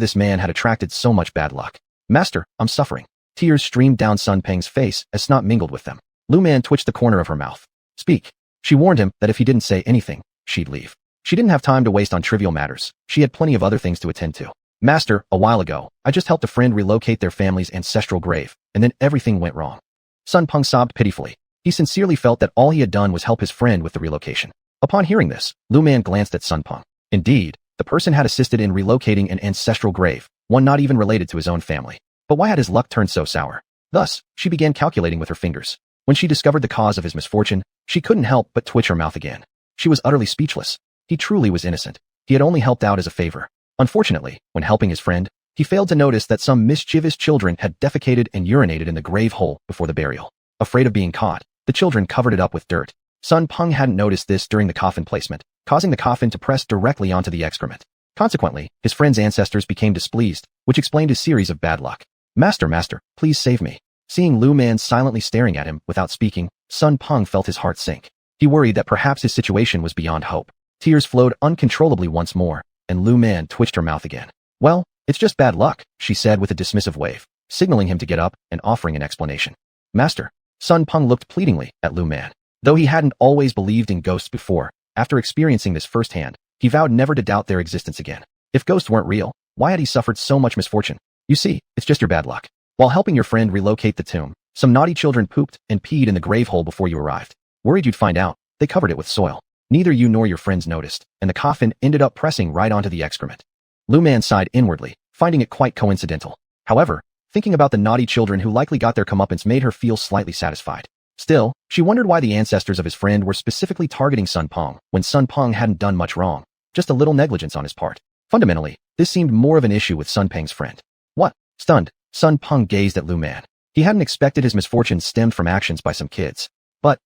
A: this man had attracted so much bad luck. Master, I'm suffering. Tears streamed down Sun Peng's face as snot mingled with them. Lu Man twitched the corner of her mouth. Speak. She warned him that if he didn't say anything, she'd leave. She didn't have time to waste on trivial matters. She had plenty of other things to attend to. Master, a while ago, I just helped a friend relocate their family's ancestral grave, and then everything went wrong. Sun Peng sobbed pitifully. He sincerely felt that all he had done was help his friend with the relocation. Upon hearing this, Lu Man glanced at Sun Peng. Indeed, the person had assisted in relocating an ancestral grave, one not even related to his own family. But why had his luck turned so sour? Thus, she began calculating with her fingers. When she discovered the cause of his misfortune, she couldn't help but twitch her mouth again. She was utterly speechless. He truly was innocent. He had only helped out as a favor. Unfortunately, when helping his friend, he failed to notice that some mischievous children had defecated and urinated in the grave hole before the burial. Afraid of being caught, the children covered it up with dirt. Sun Peng hadn't noticed this during the coffin placement, causing the coffin to press directly onto the excrement. Consequently, his friend's ancestors became displeased, which explained his series of bad luck. Master, please save me. Seeing Lu Man silently staring at him without speaking, Sun Peng felt his heart sink. He worried that perhaps his situation was beyond hope. Tears flowed uncontrollably once more, and Lu Man twitched her mouth again. Well, it's just bad luck, she said with a dismissive wave, signaling him to get up and offering an explanation. Master. Sun Peng looked pleadingly at Lu Man. Though he hadn't always believed in ghosts before, after experiencing this firsthand, he vowed never to doubt their existence again. If ghosts weren't real, why had he suffered so much misfortune? You see, it's just your bad luck. While helping your friend relocate the tomb, some naughty children pooped and peed in the grave hole before you arrived. Worried you'd find out, they covered it with soil. Neither you nor your friends noticed, and the coffin ended up pressing right onto the excrement. Lu Man sighed inwardly, finding it quite coincidental. However, thinking about the naughty children who likely got their comeuppance made her feel slightly satisfied. Still, she wondered why the ancestors of his friend were specifically targeting Sun Peng when Sun Peng hadn't done much wrong, just a little negligence on his part. Fundamentally, this seemed more of an issue with Sun Peng's friend. What? Stunned, Sun Peng gazed at Lu Man. He hadn't expected his misfortune stemmed from actions by some kids. But,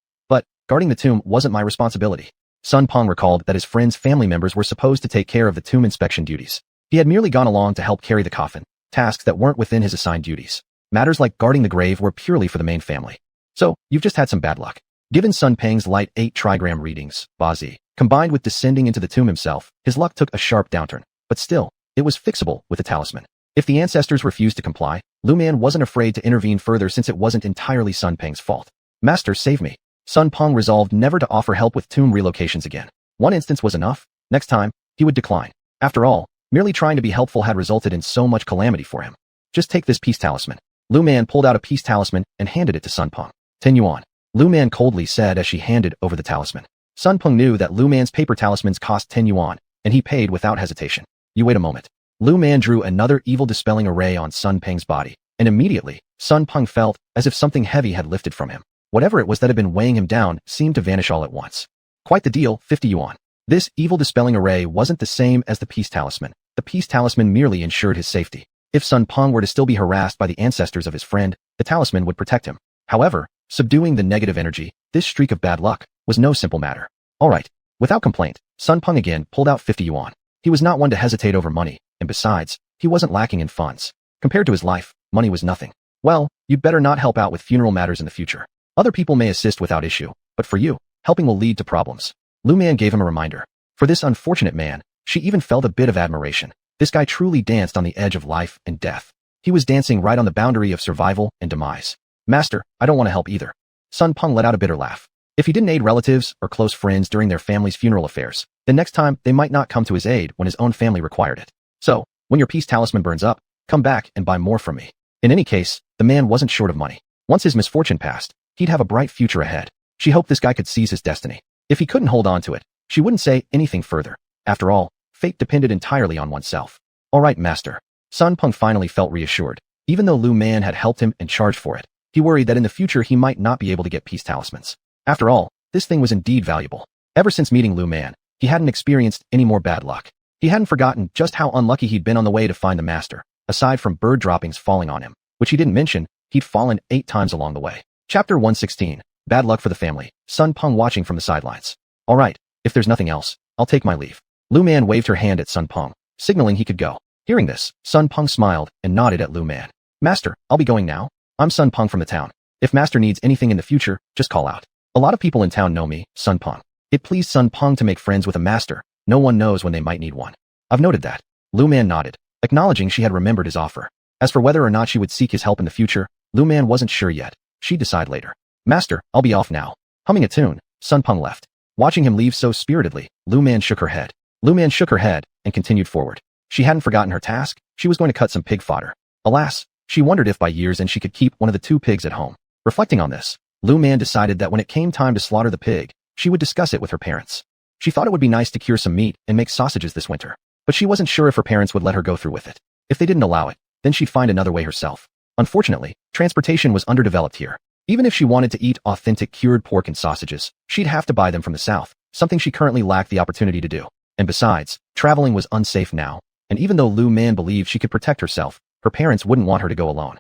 A: guarding the tomb wasn't my responsibility. Sun Peng recalled that his friend's family members were supposed to take care of the tomb inspection duties. He had merely gone along to help carry the coffin, tasks that weren't within his assigned duties. Matters like guarding the grave were purely for the main family. So, you've just had some bad luck. Given Sun Peng's light 8 trigram readings, Bazi, combined with descending into the tomb himself, his luck took a sharp downturn. But still, it was fixable with a talisman. If the ancestors refused to comply, Lu Man wasn't afraid to intervene further since it wasn't entirely Sun Peng's fault. Master, save me. Sun Peng resolved never to offer help with tomb relocations again. One instance was enough. Next time, he would decline. After all, merely trying to be helpful had resulted in so much calamity for him. Just take this peace talisman. Lu Man pulled out a peace talisman and handed it to Sun Peng. 10 yuan. Lu Man coldly said as she handed over the talisman. Sun Peng knew that Lu Man's paper talismans cost 10 yuan, and he paid without hesitation. You wait a moment. Lu Man drew another evil dispelling array on Sun Peng's body, and immediately, Sun Peng felt as if something heavy had lifted from him. Whatever it was that had been weighing him down seemed to vanish all at once. Quite the deal, 50 yuan. This evil dispelling array wasn't the same as the peace talisman. The peace talisman merely ensured his safety. If Sun Peng were to still be harassed by the ancestors of his friend, the talisman would protect him. However, subduing the negative energy, this streak of bad luck, was no simple matter. Alright. Without complaint, Sun Peng again pulled out 50 yuan. He was not one to hesitate over money, and besides, he wasn't lacking in funds. Compared to his life, money was nothing. Well, you'd better not help out with funeral matters in the future. Other people may assist without issue, but for you, helping will lead to problems. Lu Man gave him a reminder. For this unfortunate man, she even felt a bit of admiration. This guy truly danced on the edge of life and death. He was dancing right on the boundary of survival and demise. Master, I don't want to help either. Sun Peng let out a bitter laugh. If he didn't aid relatives or close friends during their family's funeral affairs, then next time they might not come to his aid when his own family required it. So, when your peace talisman burns up, come back and buy more from me. In any case, the man wasn't short of money. Once his misfortune passed, he'd have a bright future ahead. She hoped this guy could seize his destiny. If he couldn't hold on to it, she wouldn't say anything further. After all, fate depended entirely on oneself. All right, master. Sun Peng finally felt reassured. Even though Lu Man had helped him and charged for it, he worried that in the future he might not be able to get peace talismans. After all, this thing was indeed valuable. Ever since meeting Lu Man, he hadn't experienced any more bad luck. He hadn't forgotten just how unlucky he'd been on the way to find the master. Aside from bird droppings falling on him, which he didn't mention, he'd fallen 8 times along the way. Chapter 116. Bad luck for the family. Sun Peng watching from the sidelines. All right, if there's nothing else, I'll take my leave. Lu Man waved her hand at Sun Peng, signaling he could go. Hearing this, Sun Peng smiled and nodded at Lu Man. Master, I'll be going now. I'm Sun Peng from the town. If master needs anything in the future, just call out. A lot of people in town know me, Sun Peng. It pleased Sun Peng to make friends with a master. No one knows when they might need one. I've noted that. Lu Man nodded, acknowledging she had remembered his offer. As for whether or not she would seek his help in the future, Lu Man wasn't sure yet. She'd decide later. Master, I'll be off now. Humming a tune, Sun Peng left. Watching him leave so spiritedly, Lu Man shook her head. Lu Man shook her head and continued forward. She hadn't forgotten her task. She was going to cut some pig fodder. Alas, she wondered if by year's end she could keep one of the 2 pigs at home. Reflecting on this, Lu Man decided that when it came time to slaughter the pig, she would discuss it with her parents. She thought it would be nice to cure some meat and make sausages this winter, but she wasn't sure if her parents would let her go through with it. If they didn't allow it, then she'd find another way herself. Unfortunately, transportation was underdeveloped here. Even if she wanted to eat authentic cured pork and sausages, she'd have to buy them from the south, something she currently lacked the opportunity to do. And besides, traveling was unsafe now, and even though Lu Man believed she could protect herself, her parents wouldn't want her to go alone.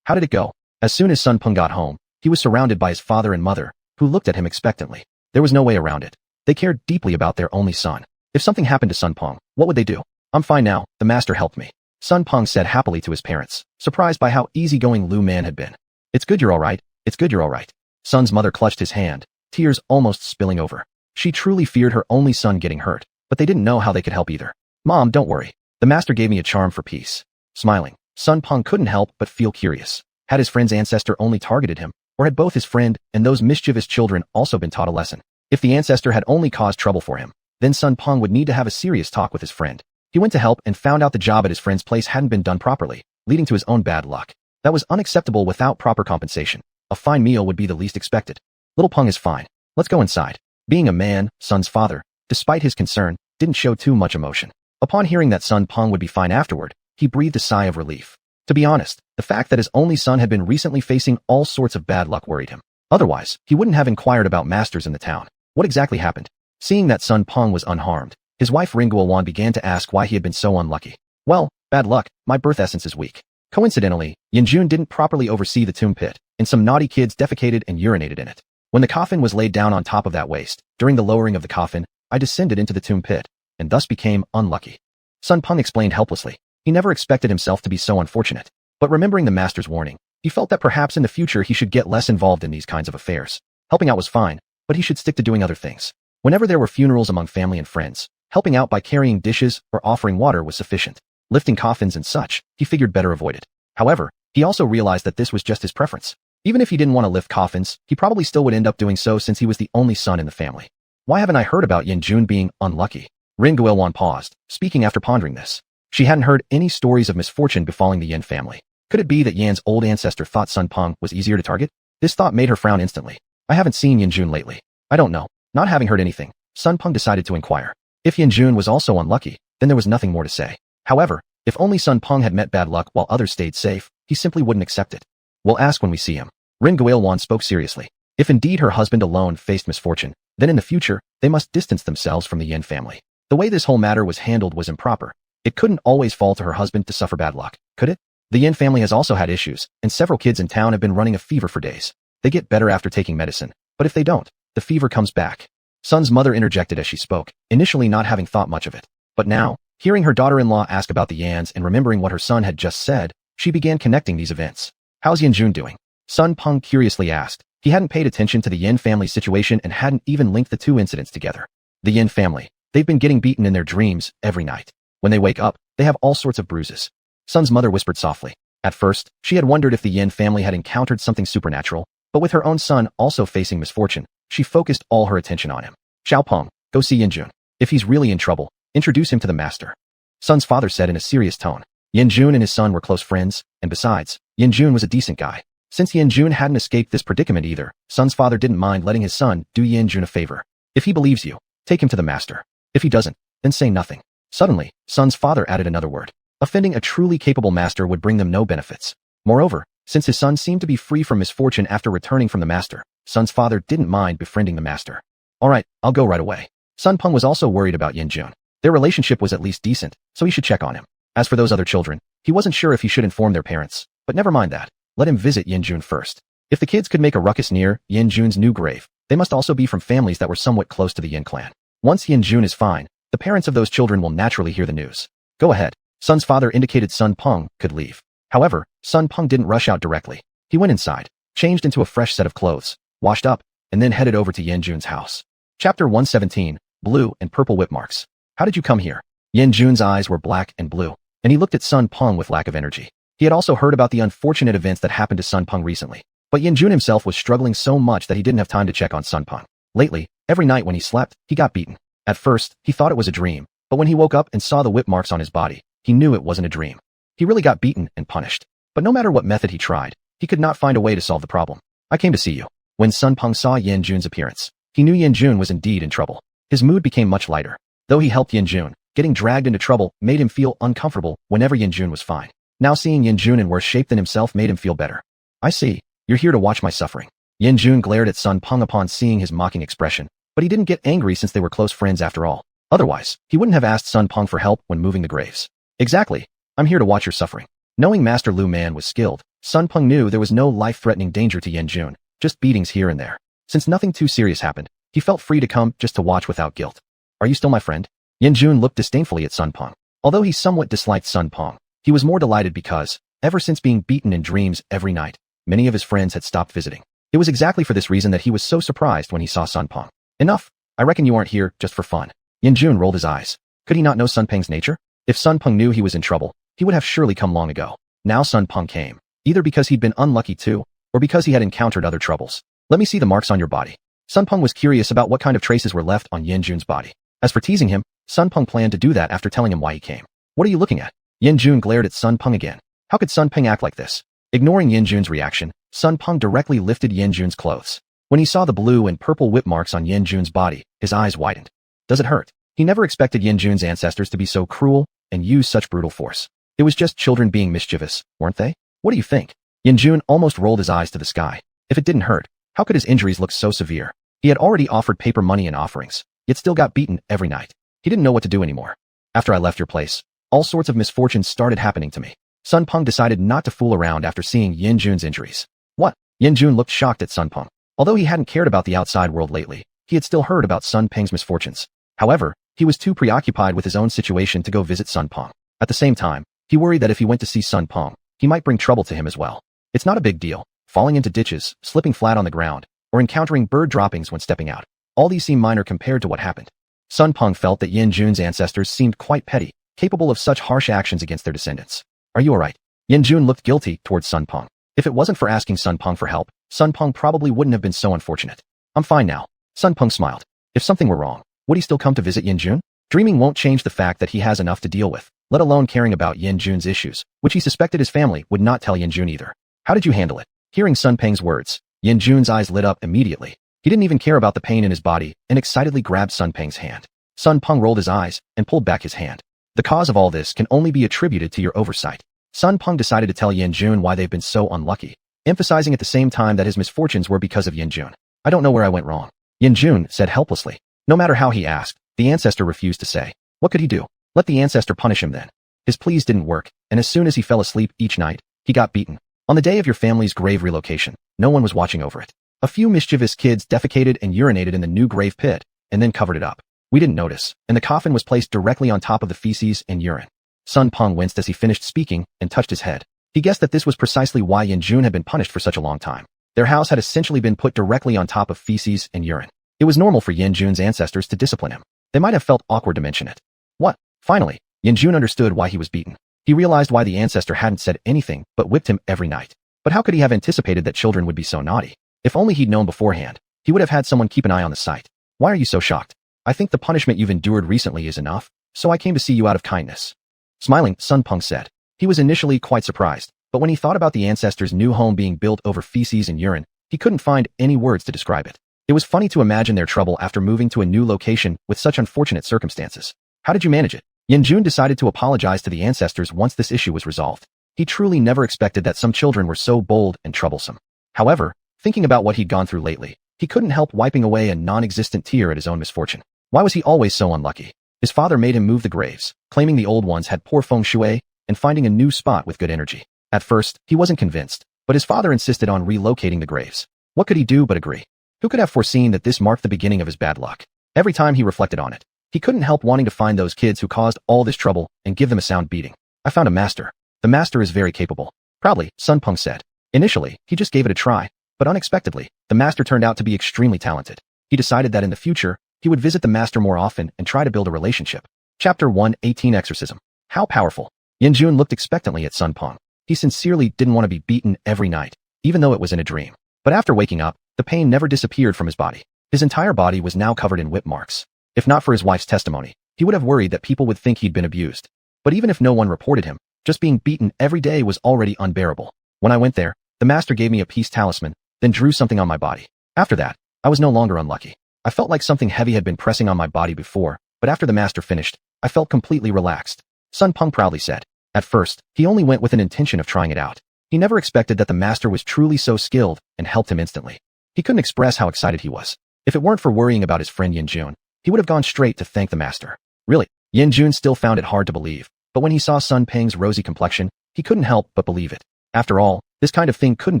A: How did it go? As soon as Sun Peng got home, he was surrounded by his father and mother, who looked at him expectantly. There was no way around it. They cared deeply about their only son. If something happened to Sun Peng, what would they do? I'm fine now, the master helped me, Sun Peng said happily to his parents, surprised by how easygoing Lu Man had been. It's good you're alright, it's good you're alright. Sun's mother clutched his hand, tears almost spilling over. She truly feared her only son getting hurt, but they didn't know how they could help either. Mom, don't worry. The master gave me a charm for peace. Smiling, Sun Peng couldn't help but feel curious. Had his friend's ancestor only targeted him, or had both his friend and those mischievous children also been taught a lesson? If the ancestor had only caused trouble for him, then Sun Peng would need to have a serious talk with his friend. He went to help and found out the job at his friend's place hadn't been done properly, leading to his own bad luck. That was unacceptable without proper compensation. A fine meal would be the least expected. Little Peng is fine. Let's go inside. Being a man, Sun's father, despite his concern, didn't show too much emotion. Upon hearing that Sun Peng would be fine afterward, he breathed a sigh of relief. To be honest, the fact that his only son had been recently facing all sorts of bad luck worried him. Otherwise, he wouldn't have inquired about masters in the town. What exactly happened? Seeing that Sun Peng was unharmed, his wife Ringuowan began to ask why he had been so unlucky. Well, bad luck, my birth essence is weak. Coincidentally, Yanjun didn't properly oversee the tomb pit, and some naughty kids defecated and urinated in it. When the coffin was laid down on top of that waste, during the lowering of the coffin, I descended into the tomb pit, and thus became unlucky. Sun Peng explained helplessly. He never expected himself to be so unfortunate. But remembering the master's warning, he felt that perhaps in the future he should get less involved in these kinds of affairs. Helping out was fine, but he should stick to doing other things. Whenever there were funerals among family and friends, helping out by carrying dishes or offering water was sufficient. Lifting coffins and such, he figured better avoid it. However, he also realized that this was just his preference. Even if he didn't want to lift coffins, he probably still would end up doing so since he was the only son in the family. Why haven't I heard about Yanjun being unlucky? Rin Guilwan paused, speaking after pondering this. She hadn't heard any stories of misfortune befalling the Yin family. Could it be that Yan's old ancestor thought Sun Peng was easier to target? This thought made her frown instantly. I haven't seen Yanjun lately. I don't know. Not having heard anything, Sun Peng decided to inquire. If Yanjun was also unlucky, then there was nothing more to say. However, if only Sun Peng had met bad luck while others stayed safe, he simply wouldn't accept it. We'll ask when we see him. Rin Guilwan spoke seriously. If indeed her husband alone faced misfortune, then in the future, they must distance themselves from the Yin family. The way this whole matter was handled was improper. It couldn't always fall to her husband to suffer bad luck, could it? The Yin family has also had issues, and several kids in town have been running a fever for days. They get better after taking medicine, but if they don't, the fever comes back. Sun's mother interjected as she spoke, initially not having thought much of it. But now, hearing her daughter-in-law ask about the Yans and remembering what her son had just said, she began connecting these events. How's Yanjun doing? Sun Peng curiously asked. He hadn't paid attention to the Yin family's situation and hadn't even linked the two incidents together. The Yin family. They've been getting beaten in their dreams every night. When they wake up, they have all sorts of bruises. Sun's mother whispered softly. At first, she had wondered if the Yin family had encountered something supernatural, but with her own son also facing misfortune, she focused all her attention on him. Xiaopeng, go see Yanjun. If he's really in trouble, introduce him to the master. Sun's father said in a serious tone. Yanjun and his son were close friends, and besides, Yanjun was a decent guy. Since Yanjun hadn't escaped this predicament either, Sun's father didn't mind letting his son do Yanjun a favor. If he believes you, take him to the master. If he doesn't, then say nothing. Suddenly, Sun's father added another word. Offending a truly capable master would bring them no benefits. Moreover, since his son seemed to be free from misfortune after returning from the master, Sun's father didn't mind befriending the master. Alright, I'll go right away. Sun Peng was also worried about Yanjun. Their relationship was at least decent, so he should check on him. As for those other children, he wasn't sure if he should inform their parents, but never mind that. Let him visit Yanjun first. If the kids could make a ruckus near Yanjun's new grave, they must also be from families that were somewhat close to the Yin clan. Once Yanjun is fine, the parents of those children will naturally hear the news. Go ahead. Sun's father indicated Sun Peng could leave. However, Sun Peng didn't rush out directly. He went inside, changed into a fresh set of clothes, washed up, and then headed over to Yanjun's house. Chapter 117, Blue and Purple Whip Marks. How did you come here? Yanjun's eyes were black and blue, and he looked at Sun Peng with lack of energy. He had also heard about the unfortunate events that happened to Sun Peng recently, but Yanjun himself was struggling so much that he didn't have time to check on Sun Peng. Lately, every night when he slept, he got beaten. At first, he thought it was a dream, but when he woke up and saw the whip marks on his body, he knew it wasn't a dream. He really got beaten and punished. But no matter what method he tried, he could not find a way to solve the problem. I came to see you. When Sun Peng saw Yanjun's appearance, he knew Yanjun was indeed in trouble. His mood became much lighter. Though he helped Yanjun, getting dragged into trouble made him feel uncomfortable whenever Yanjun was fine. Now seeing Yanjun in worse shape than himself made him feel better. I see. You're here to watch my suffering. Yanjun glared at Sun Peng upon seeing his mocking expression, but he didn't get angry since they were close friends after all. Otherwise, he wouldn't have asked Sun Peng for help when moving the graves. Exactly. I'm here to watch your suffering. Knowing Master Lu Man was skilled, Sun Peng knew there was no life-threatening danger to Yanjun, just beatings here and there. Since nothing too serious happened, He felt free to come just to watch without guilt. Are you still my friend? Yin Jun looked disdainfully at Sun Peng. Although he somewhat disliked Sun Peng, he was more delighted because, ever since being beaten in dreams every night, many of his friends had stopped visiting. It was exactly for this reason that he was so surprised when he saw Sun Peng. Enough. I reckon you aren't here just for fun. Yin Jun rolled his eyes. Could he not know Sun Peng's nature? If Sun Peng knew he was in trouble, he would have surely come long ago. Now Sun Peng came, either because he'd been unlucky too, or because he had encountered other troubles. Let me see the marks on your body. Sun Peng was curious about what kind of traces were left on Yin Jun's body. As for teasing him, Sun Peng planned to do that after telling him why he came. What are you looking at? Yin Jun glared at Sun Peng again. How could Sun Peng act like this? Ignoring Yin Jun's reaction, Sun Peng directly lifted Yin Jun's clothes. When he saw the blue and purple whip marks on Yin Jun's body, his eyes widened. Does it hurt? He never expected Yin Jun's ancestors to be so cruel and use such brutal force. It was just children being mischievous, weren't they? What do you think? Yin Jun almost rolled his eyes to the sky. If it didn't hurt, how could his injuries look so severe? He had already offered paper money and offerings, yet still got beaten every night. He didn't know what to do anymore. After I left your place, all sorts of misfortunes started happening to me. Sun Peng decided not to fool around after seeing Yin Jun's injuries. What? Yin Jun looked shocked at Sun Peng. Although he hadn't cared about the outside world lately, he had still heard about Sun Peng's misfortunes. However, he was too preoccupied with his own situation to go visit Sun Peng. At the same time, he worried that if he went to see Sun Peng, he might bring trouble to him as well. It's not a big deal, falling into ditches, slipping flat on the ground, or encountering bird droppings when stepping out. All these seem minor compared to what happened. Sun Peng felt that Yin Jun's ancestors seemed quite petty, capable of such harsh actions against their descendants. Are you alright? Yin Jun looked guilty towards Sun Peng. If it wasn't for asking Sun Peng for help, Sun Peng probably wouldn't have been so unfortunate. I'm fine now. Sun Peng smiled. If something were wrong, would he still come to visit Yin Jun? Dreaming won't change the fact that he has enough to deal with, let alone caring about Yin Jun's issues, which he suspected his family would not tell Yin Jun either. How did you handle it? Hearing Sun Peng's words, Yin Jun's eyes lit up immediately. He didn't even care about the pain in his body and excitedly grabbed Sun Peng's hand. Sun Peng rolled his eyes and pulled back his hand. The cause of all this can only be attributed to your oversight. Sun Peng decided to tell Yin Jun why they've been so unlucky, emphasizing at the same time that his misfortunes were because of Yin Jun. I don't know where I went wrong. Yin Jun said helplessly. No matter how he asked, the ancestor refused to say. What could he do? Let the ancestor punish him then. His pleas didn't work, and as soon as he fell asleep each night, he got beaten. On the day of your family's grave relocation, no one was watching over it. A few mischievous kids defecated and urinated in the new grave pit, and then covered it up. We didn't notice, and the coffin was placed directly on top of the feces and urine. Sun Peng winced as he finished speaking and touched his head. He guessed that this was precisely why Yin Jun had been punished for such a long time. Their house had essentially been put directly on top of feces and urine. It was normal for Yin Jun's ancestors to discipline him. They might have felt awkward to mention it. What? Finally, Yin Jun understood why he was beaten. He realized why the ancestor hadn't said anything but whipped him every night. But how could he have anticipated that children would be so naughty? If only he'd known beforehand, he would have had someone keep an eye on the site. Why are you so shocked? I think the punishment you've endured recently is enough, so I came to see you out of kindness. Smiling, Sun Peng said. He was initially quite surprised, but when he thought about the ancestor's new home being built over feces and urine, he couldn't find any words to describe it. It was funny to imagine their trouble after moving to a new location with such unfortunate circumstances. How did you manage it? Yin Jun decided to apologize to the ancestors once this issue was resolved. He truly never expected that some children were so bold and troublesome. However, thinking about what he'd gone through lately, he couldn't help wiping away a non-existent tear at his own misfortune. Why was he always so unlucky? His father made him move the graves, claiming the old ones had poor feng shui, and finding a new spot with good energy. At first, he wasn't convinced, but his father insisted on relocating the graves. What could he do but agree? Who could have foreseen that this marked the beginning of his bad luck? Every time he reflected on it, he couldn't help wanting to find those kids who caused all this trouble and give them a sound beating. I found a master. The master is very capable. Proudly, Sun Peng said. Initially, he just gave it a try, but unexpectedly, the master turned out to be extremely talented. He decided that in the future, he would visit the master more often and try to build a relationship. Chapter 1:18 Exorcism. How powerful. Yin Jun looked expectantly at Sun Peng. He sincerely didn't want to be beaten every night, even though it was in a dream. But after waking up, the pain never disappeared from his body. His entire body was now covered in whip marks. If not for his wife's testimony, he would have worried that people would think he'd been abused. But even if no one reported him, just being beaten every day was already unbearable. When I went there, the master gave me a peace talisman, then drew something on my body. After that, I was no longer unlucky. I felt like something heavy had been pressing on my body before, but after the master finished, I felt completely relaxed. Sun Peng proudly said. At first, he only went with an intention of trying it out. He never expected that the master was truly so skilled and helped him instantly. He couldn't express how excited he was. If it weren't for worrying about his friend Yin Jun, he would have gone straight to thank the master. Really, Yin Jun still found it hard to believe, but when he saw Sun Peng's rosy complexion, he couldn't help but believe it. After all, this kind of thing couldn't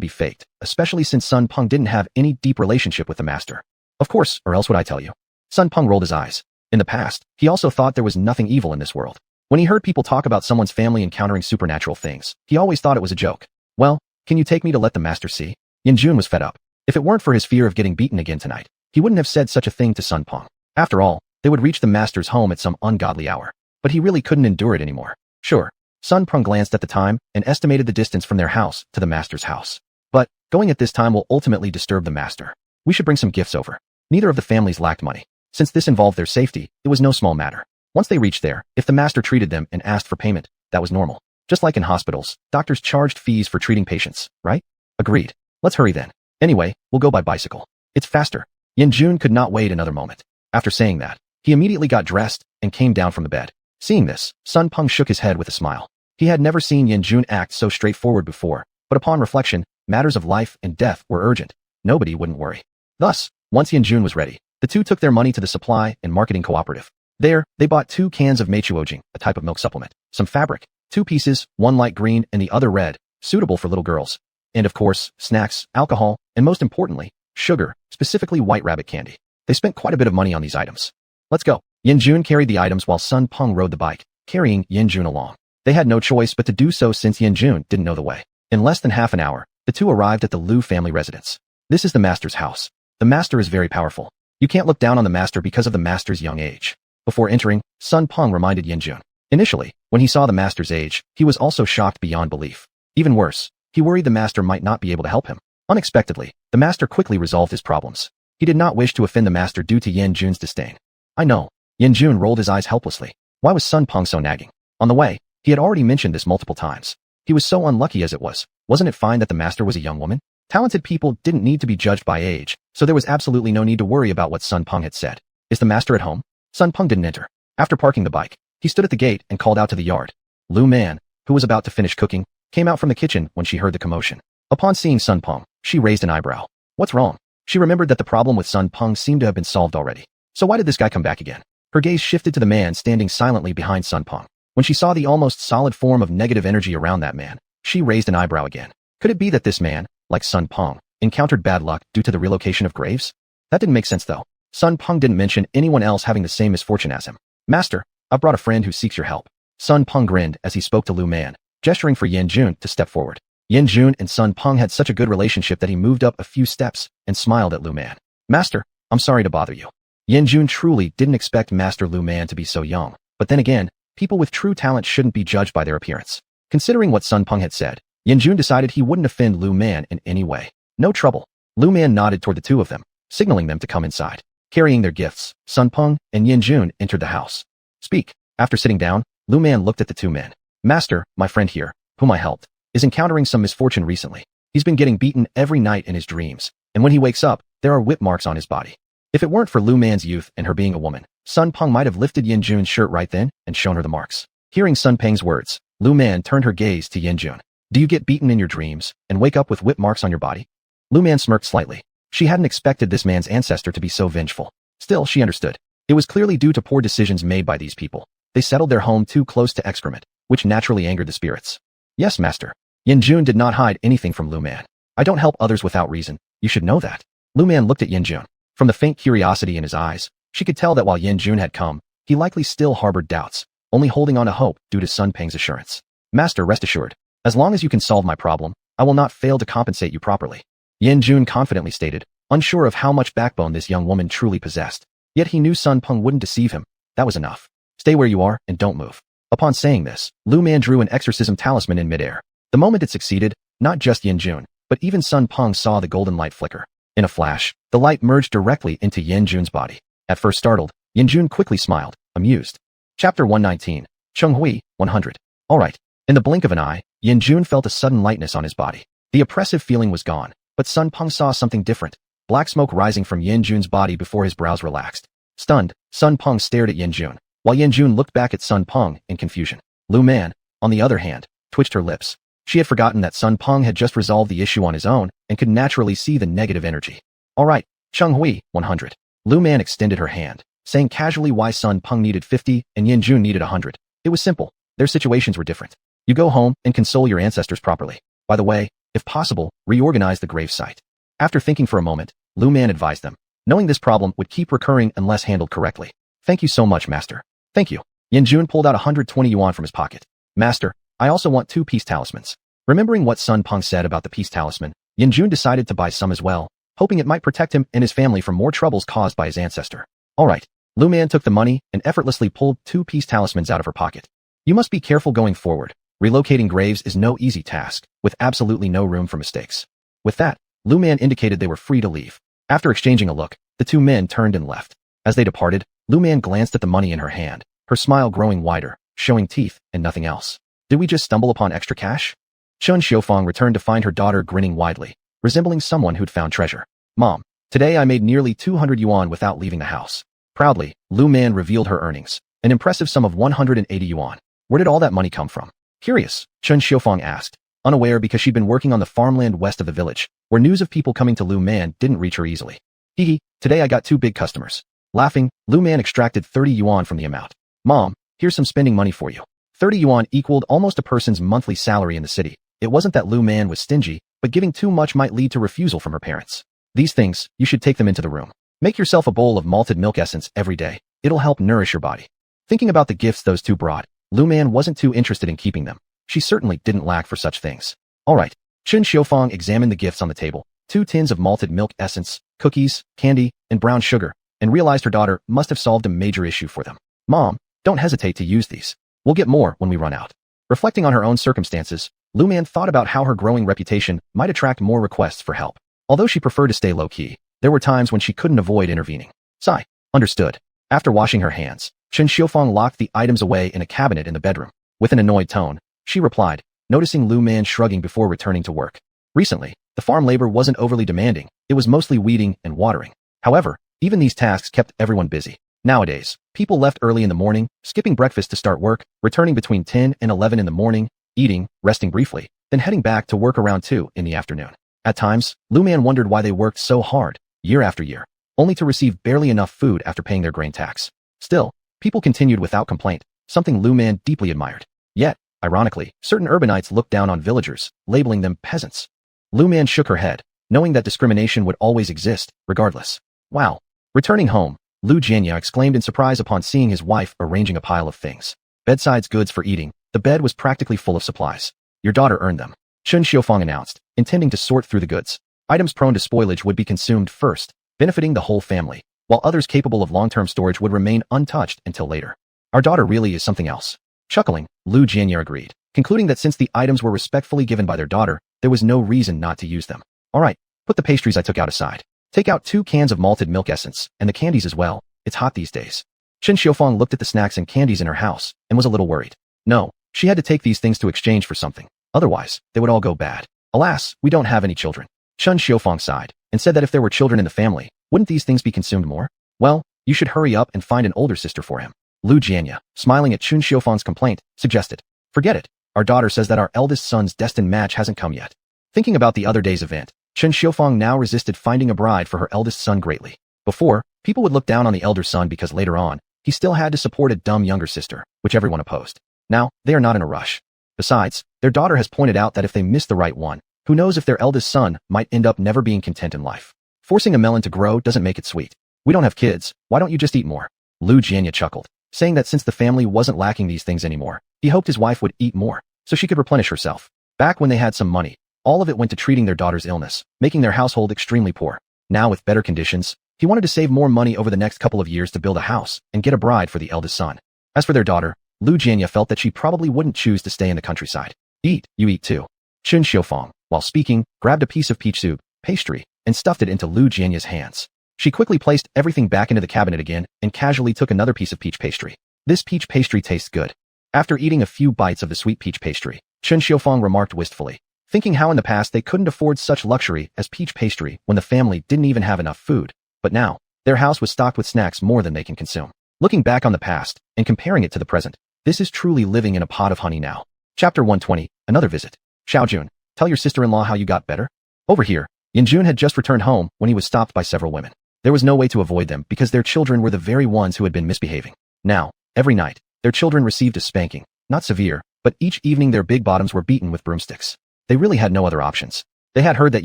A: be faked, especially since Sun Peng didn't have any deep relationship with the master. Of course, or else would I tell you? Sun Peng rolled his eyes. In the past, he also thought there was nothing evil in this world. When he heard people talk about someone's family encountering supernatural things, he always thought it was a joke. Well, can you take me to let the master see? Yin Jun was fed up. If it weren't for his fear of getting beaten again tonight, he wouldn't have said such a thing to Sun Peng. After all, they would reach the master's home at some ungodly hour. But he really couldn't endure it anymore. Sure, Sun Peng glanced at the time and estimated the distance from their house to the master's house. But going at this time will ultimately disturb the master. We should bring some gifts over. Neither of the families lacked money. Since this involved their safety, it was no small matter. Once they reached there, if the master treated them and asked for payment, that was normal. Just like in hospitals, doctors charged fees for treating patients, right? Agreed. Let's hurry then. Anyway, we'll go by bicycle. It's faster. Yin Jun could not wait another moment. After saying that, he immediately got dressed and came down from the bed. Seeing this, Sun Peng shook his head with a smile. He had never seen Yin Jun act so straightforward before, but upon reflection, matters of life and death were urgent. Nobody wouldn't worry. Thus, once Yin Jun was ready, the two took their money to the supply and marketing cooperative. There, they bought 2 cans of meichuojing, a type of milk supplement, some fabric, 2 pieces, one light green and the other red, suitable for little girls. And of course, snacks, alcohol, and most importantly, sugar, specifically white rabbit candy. They spent quite a bit of money on these items. Let's go. Yin Jun carried the items while Sun Peng rode the bike, carrying Yin Jun along. They had no choice but to do so since Yin Jun didn't know the way. In less than half an hour, the two arrived at the Liu family residence. This is the master's house. The master is very powerful. You can't look down on the master because of the master's young age. Before entering, Sun Peng reminded Yin Jun. Initially, when he saw the master's age, he was also shocked beyond belief. Even worse, he worried the master might not be able to help him. Unexpectedly, the master quickly resolved his problems. He did not wish to offend the master due to Yin Jun's disdain. I know. Yin Jun rolled his eyes helplessly. Why was Sun Peng so nagging? On the way, he had already mentioned this multiple times. He was so unlucky as it was. Wasn't it fine that the master was a young woman? Talented people didn't need to be judged by age, so there was absolutely no need to worry about what Sun Peng had said. Is the master at home? Sun Peng didn't enter. After parking the bike, he stood at the gate and called out to the yard. Liu Man, who was about to finish cooking, came out from the kitchen when she heard the commotion. Upon seeing Sun Peng, she raised an eyebrow. What's wrong? She remembered that the problem with Sun Peng seemed to have been solved already. So why did this guy come back again? Her gaze shifted to the man standing silently behind Sun Peng. When she saw the almost solid form of negative energy around that man, she raised an eyebrow again. Could it be that this man, like Sun Peng, encountered bad luck due to the relocation of graves? That didn't make sense though. Sun Peng didn't mention anyone else having the same misfortune as him. Master, I've brought a friend who seeks your help. Sun Peng grinned as he spoke to Liu Man, gesturing for Yin Jun to step forward. Yin Jun and Sun Peng had such a good relationship that he moved up a few steps and smiled at Liu Man. Master, I'm sorry to bother you. Yin Jun truly didn't expect Master Liu Man to be so young, but then again, people with true talent shouldn't be judged by their appearance. Considering what Sun Peng had said, Yin Jun decided he wouldn't offend Liu Man in any way. No trouble. Liu Man nodded toward the two of them, signaling them to come inside. Carrying their gifts, Sun Peng and Yin Jun entered the house. Speak. After sitting down, Liu Man looked at the two men. Master, my friend here, whom I helped, is encountering some misfortune recently. He's been getting beaten every night in his dreams, and when he wakes up, there are whip marks on his body. If it weren't for Liu Man's youth and her being a woman, Sun Peng might have lifted Yin Jun's shirt right then and shown her the marks. Hearing Sun Peng's words, Liu Man turned her gaze to Yin Jun. Do you get beaten in your dreams and wake up with whip marks on your body? Liu Man smirked slightly. She hadn't expected this man's ancestor to be so vengeful. Still, she understood. It was clearly due to poor decisions made by these people. They settled their home too close to excrement, which naturally angered the spirits. Yes, master. Yin Jun did not hide anything from Liu Man. I don't help others without reason. You should know that. Liu Man looked at Yin Jun. From the faint curiosity in his eyes, she could tell that while Yin Jun had come, he likely still harbored doubts, only holding on to hope due to Sun Peng's assurance. Master, rest assured. As long as you can solve my problem, I will not fail to compensate you properly. Yin Jun confidently stated, unsure of how much backbone this young woman truly possessed. Yet he knew Sun Peng wouldn't deceive him. That was enough. Stay where you are and don't move. Upon saying this, Liu Man drew an exorcism talisman in midair. The moment it succeeded, not just Yin Jun, but even Sun Peng saw the golden light flicker. In a flash, the light merged directly into Yin Jun's body. At first startled, Yin Jun quickly smiled, amused. Chapter 119. Cheng Hui, 100. Alright. In the blink of an eye, Yin Jun felt a sudden lightness on his body. The oppressive feeling was gone, but Sun Peng saw something different. Black smoke rising from Yin Jun's body before his brows relaxed. Stunned, Sun Peng stared at Yin Jun, while Yin Jun looked back at Sun Peng in confusion. Liu Man, on the other hand, twitched her lips. She had forgotten that Sun Peng had just resolved the issue on his own and could naturally see the negative energy. Alright, Cheng Hui, 100. Liu Man extended her hand, saying casually why Sun Peng needed 50 and Yin Jun needed 100. It was simple. Their situations were different. You go home and console your ancestors properly. By the way, if possible, reorganize the grave site. After thinking for a moment, Liu Man advised them. knowing this problem would keep recurring unless handled correctly. Thank you so much, master. Thank you. Yanjun pulled out 120 yuan from his pocket. Master, I also want 2 peace talismans. Remembering what Sun Peng said about the peace talisman, Yanjun decided to buy some as well, hoping it might protect him and his family from more troubles caused by his ancestor. Alright. Lu Man took the money and effortlessly pulled 2 peace talismans out of her pocket. You must be careful going forward. Relocating graves is no easy task, with absolutely no room for mistakes. With that, Lu Man indicated they were free to leave. After exchanging a look, the 2 men turned and left. As they departed, Lu Man glanced at the money in her hand, her smile growing wider, showing teeth and nothing else. Did we just stumble upon extra cash? Chun Xiufang returned to find her daughter grinning widely, resembling someone who'd found treasure. Mom, today I made nearly 200 yuan without leaving the house. Proudly, Lu Man revealed her earnings, an impressive sum of 180 yuan. Where did all that money come from? Curious, Chun Xiufang asked, unaware because she'd been working on the farmland west of the village, where news of people coming to Lu Man didn't reach her easily. Hee, today I got 2 big customers. Laughing, Lu Man extracted 30 yuan from the amount. Mom, here's some spending money for you. 30 yuan equaled almost a person's monthly salary in the city. It wasn't that Lu Man was stingy, but giving too much might lead to refusal from her parents. These things, you should take them into the room. Make yourself a bowl of malted milk essence every day. It'll help nourish your body. Thinking about the gifts those 2 brought, Lu Man wasn't too interested in keeping them. She certainly didn't lack for such things. Alright. Chun Xiufang examined the gifts on the table, 2 tins of malted milk essence, cookies, candy, and brown sugar, and realized her daughter must have solved a major issue for them. Mom, don't hesitate to use these. We'll get more when we run out. Reflecting on her own circumstances, Lu Man thought about how her growing reputation might attract more requests for help. Although she preferred to stay low-key, there were times when she couldn't avoid intervening. Sigh. Understood. After washing her hands, Chun Xiufang locked the items away in a cabinet in the bedroom. With an annoyed tone, she replied, noticing Lu Man shrugging before returning to work. Recently, the farm labor wasn't overly demanding, it was mostly weeding and watering. However, even these tasks kept everyone busy. Nowadays, people left early in the morning, skipping breakfast to start work, returning between 10 and 11 in the morning, eating, resting briefly, then heading back to work around 2 in the afternoon. At times, Lu Man wondered why they worked so hard, year after year, only to receive barely enough food after paying their grain tax. Still, people continued without complaint, something Lu Man deeply admired. Yet, ironically, certain urbanites looked down on villagers, labeling them peasants. Lu Man shook her head, knowing that discrimination would always exist, regardless. Wow. Returning home, Lu Jianya exclaimed in surprise upon seeing his wife arranging a pile of things. Bedsides goods for eating, the bed was practically full of supplies. Your daughter earned them, Chun Xiufang announced, intending to sort through the goods. Items prone to spoilage would be consumed first, benefiting the whole family, while others capable of long-term storage would remain untouched until later. Our daughter really is something else. Chuckling, Lu Jianya agreed, concluding that since the items were respectfully given by their daughter, there was no reason not to use them. Alright, put the pastries I took out aside. Take out 2 cans of malted milk essence, and the candies as well. It's hot these days. Chun Xiufang looked at the snacks and candies in her house, and was a little worried. No, she had to take these things to exchange for something. Otherwise, they would all go bad. Alas, we don't have any children. Chun Xiufang sighed, and said that if there were children in the family, wouldn't these things be consumed more? Well, you should hurry up and find an older sister for him. Lu Jianya, smiling at Chun Xiufang's complaint, suggested. Forget it. Our daughter says that our eldest son's destined match hasn't come yet. Thinking about the other day's event, Chun Xiufang now resisted finding a bride for her eldest son greatly. Before, people would look down on the elder son because later on, he still had to support a dumb younger sister, which everyone opposed. Now, they are not in a rush. Besides, their daughter has pointed out that if they miss the right one, who knows if their eldest son might end up never being content in life. Forcing a melon to grow doesn't make it sweet. We don't have kids, why don't you just eat more? Lu Jianya chuckled, saying that since the family wasn't lacking these things anymore, he hoped his wife would eat more, so she could replenish herself. Back when they had some money, all of it went to treating their daughter's illness, making their household extremely poor. Now with better conditions, he wanted to save more money over the next couple of years to build a house and get a bride for the eldest son. As for their daughter, Lu Jianya felt that she probably wouldn't choose to stay in the countryside. Eat, you eat too. Chun Xiufang, while speaking, grabbed a piece of peach soup, pastry, and stuffed it into Lu Jianya's hands. She quickly placed everything back into the cabinet again and casually took another piece of peach pastry. This peach pastry tastes good. After eating a few bites of the sweet peach pastry, Chun Xiufang remarked wistfully, thinking how in the past they couldn't afford such luxury as peach pastry when the family didn't even have enough food, but now, their house was stocked with snacks more than they can consume. Looking back on the past, and comparing it to the present, this is truly living in a pot of honey now. Chapter 120, Another Visit. Xiaojun, tell your sister-in-law how you got better? Over here, Yanjun had just returned home when he was stopped by several women. There was no way to avoid them because their children were the very ones who had been misbehaving. Now, every night, their children received a spanking, not severe, but each evening their big bottoms were beaten with broomsticks. They really had no other options. They had heard that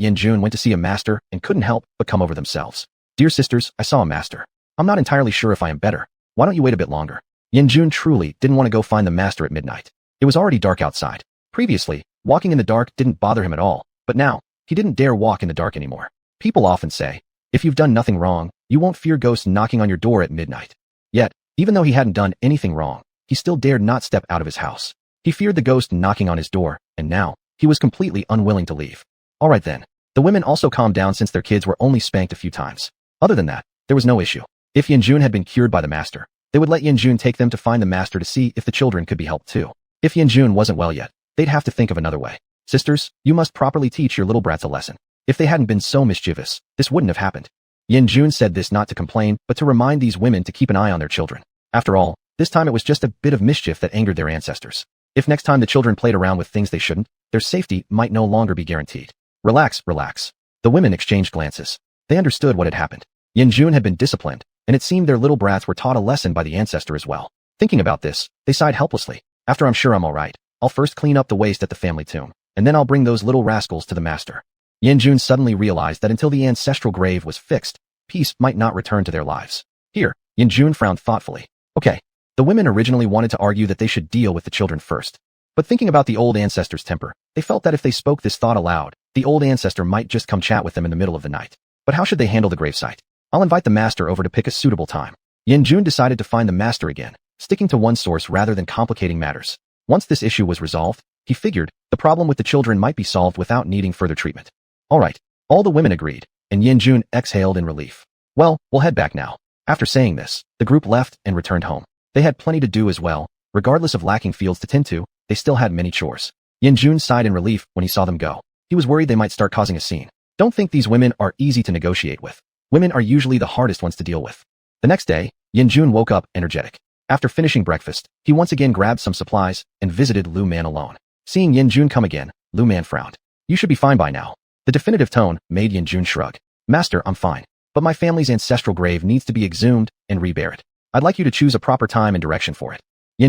A: Yanjun went to see a master and couldn't help but come over themselves. Dear sisters, I saw a master. I'm not entirely sure if I am better. Why don't you wait a bit longer? Jun truly didn't want to go find the master at midnight. It was already dark outside. Previously, walking in the dark didn't bother him at all, but now, he didn't dare walk in the dark anymore. People often say, if you've done nothing wrong, you won't fear ghosts knocking on your door at midnight. Yet, even though he hadn't done anything wrong, he still dared not step out of his house. He feared the ghost knocking on his door, and now, he was completely unwilling to leave. Alright then. The women also calmed down since their kids were only spanked a few times. Other than that, there was no issue. If Jun had been cured by the master, they would let Jun take them to find the master to see if the children could be helped too. If Jun wasn't well yet, they'd have to think of another way. Sisters, you must properly teach your little brats a lesson. If they hadn't been so mischievous, this wouldn't have happened. Jun said this not to complain, but to remind these women to keep an eye on their children. After all, this time it was just a bit of mischief that angered their ancestors. If next time the children played around with things they shouldn't, their safety might no longer be guaranteed. Relax, relax. The women exchanged glances. They understood what had happened. Jun had been disciplined, and it seemed their little brats were taught a lesson by the ancestor as well. Thinking about this, they sighed helplessly. After I'm sure I'm alright, I'll first clean up the waste at the family tomb, and then I'll bring those little rascals to the master. Jun suddenly realized that until the ancestral grave was fixed, peace might not return to their lives. Here, Jun frowned thoughtfully. Okay. The women originally wanted to argue that they should deal with the children first. But thinking about the old ancestor's temper, they felt that if they spoke this thought aloud, the old ancestor might just come chat with them in the middle of the night. But how should they handle the gravesite? I'll invite the master over to pick a suitable time. Jun decided to find the master again, sticking to one source rather than complicating matters. Once this issue was resolved, he figured the problem with the children might be solved without needing further treatment. Alright, all the women agreed, and Jun exhaled in relief. Well, we'll head back now. After saying this, the group left and returned home. They had plenty to do as well. Regardless of lacking fields to tend to, they still had many chores. Jun sighed in relief when he saw them go. He was worried they might start causing a scene. Don't think these women are easy to negotiate with. Women are usually the hardest ones to deal with. The next day, Jun woke up energetic. After finishing breakfast, he once again grabbed some supplies and visited Lu Man alone. Seeing Jun come again, Lu Man frowned. You should be fine by now. The definitive tone made Jun shrug. Master, I'm fine. But my family's ancestral grave needs to be exhumed and reburied. I'd like you to choose a proper time and direction for it.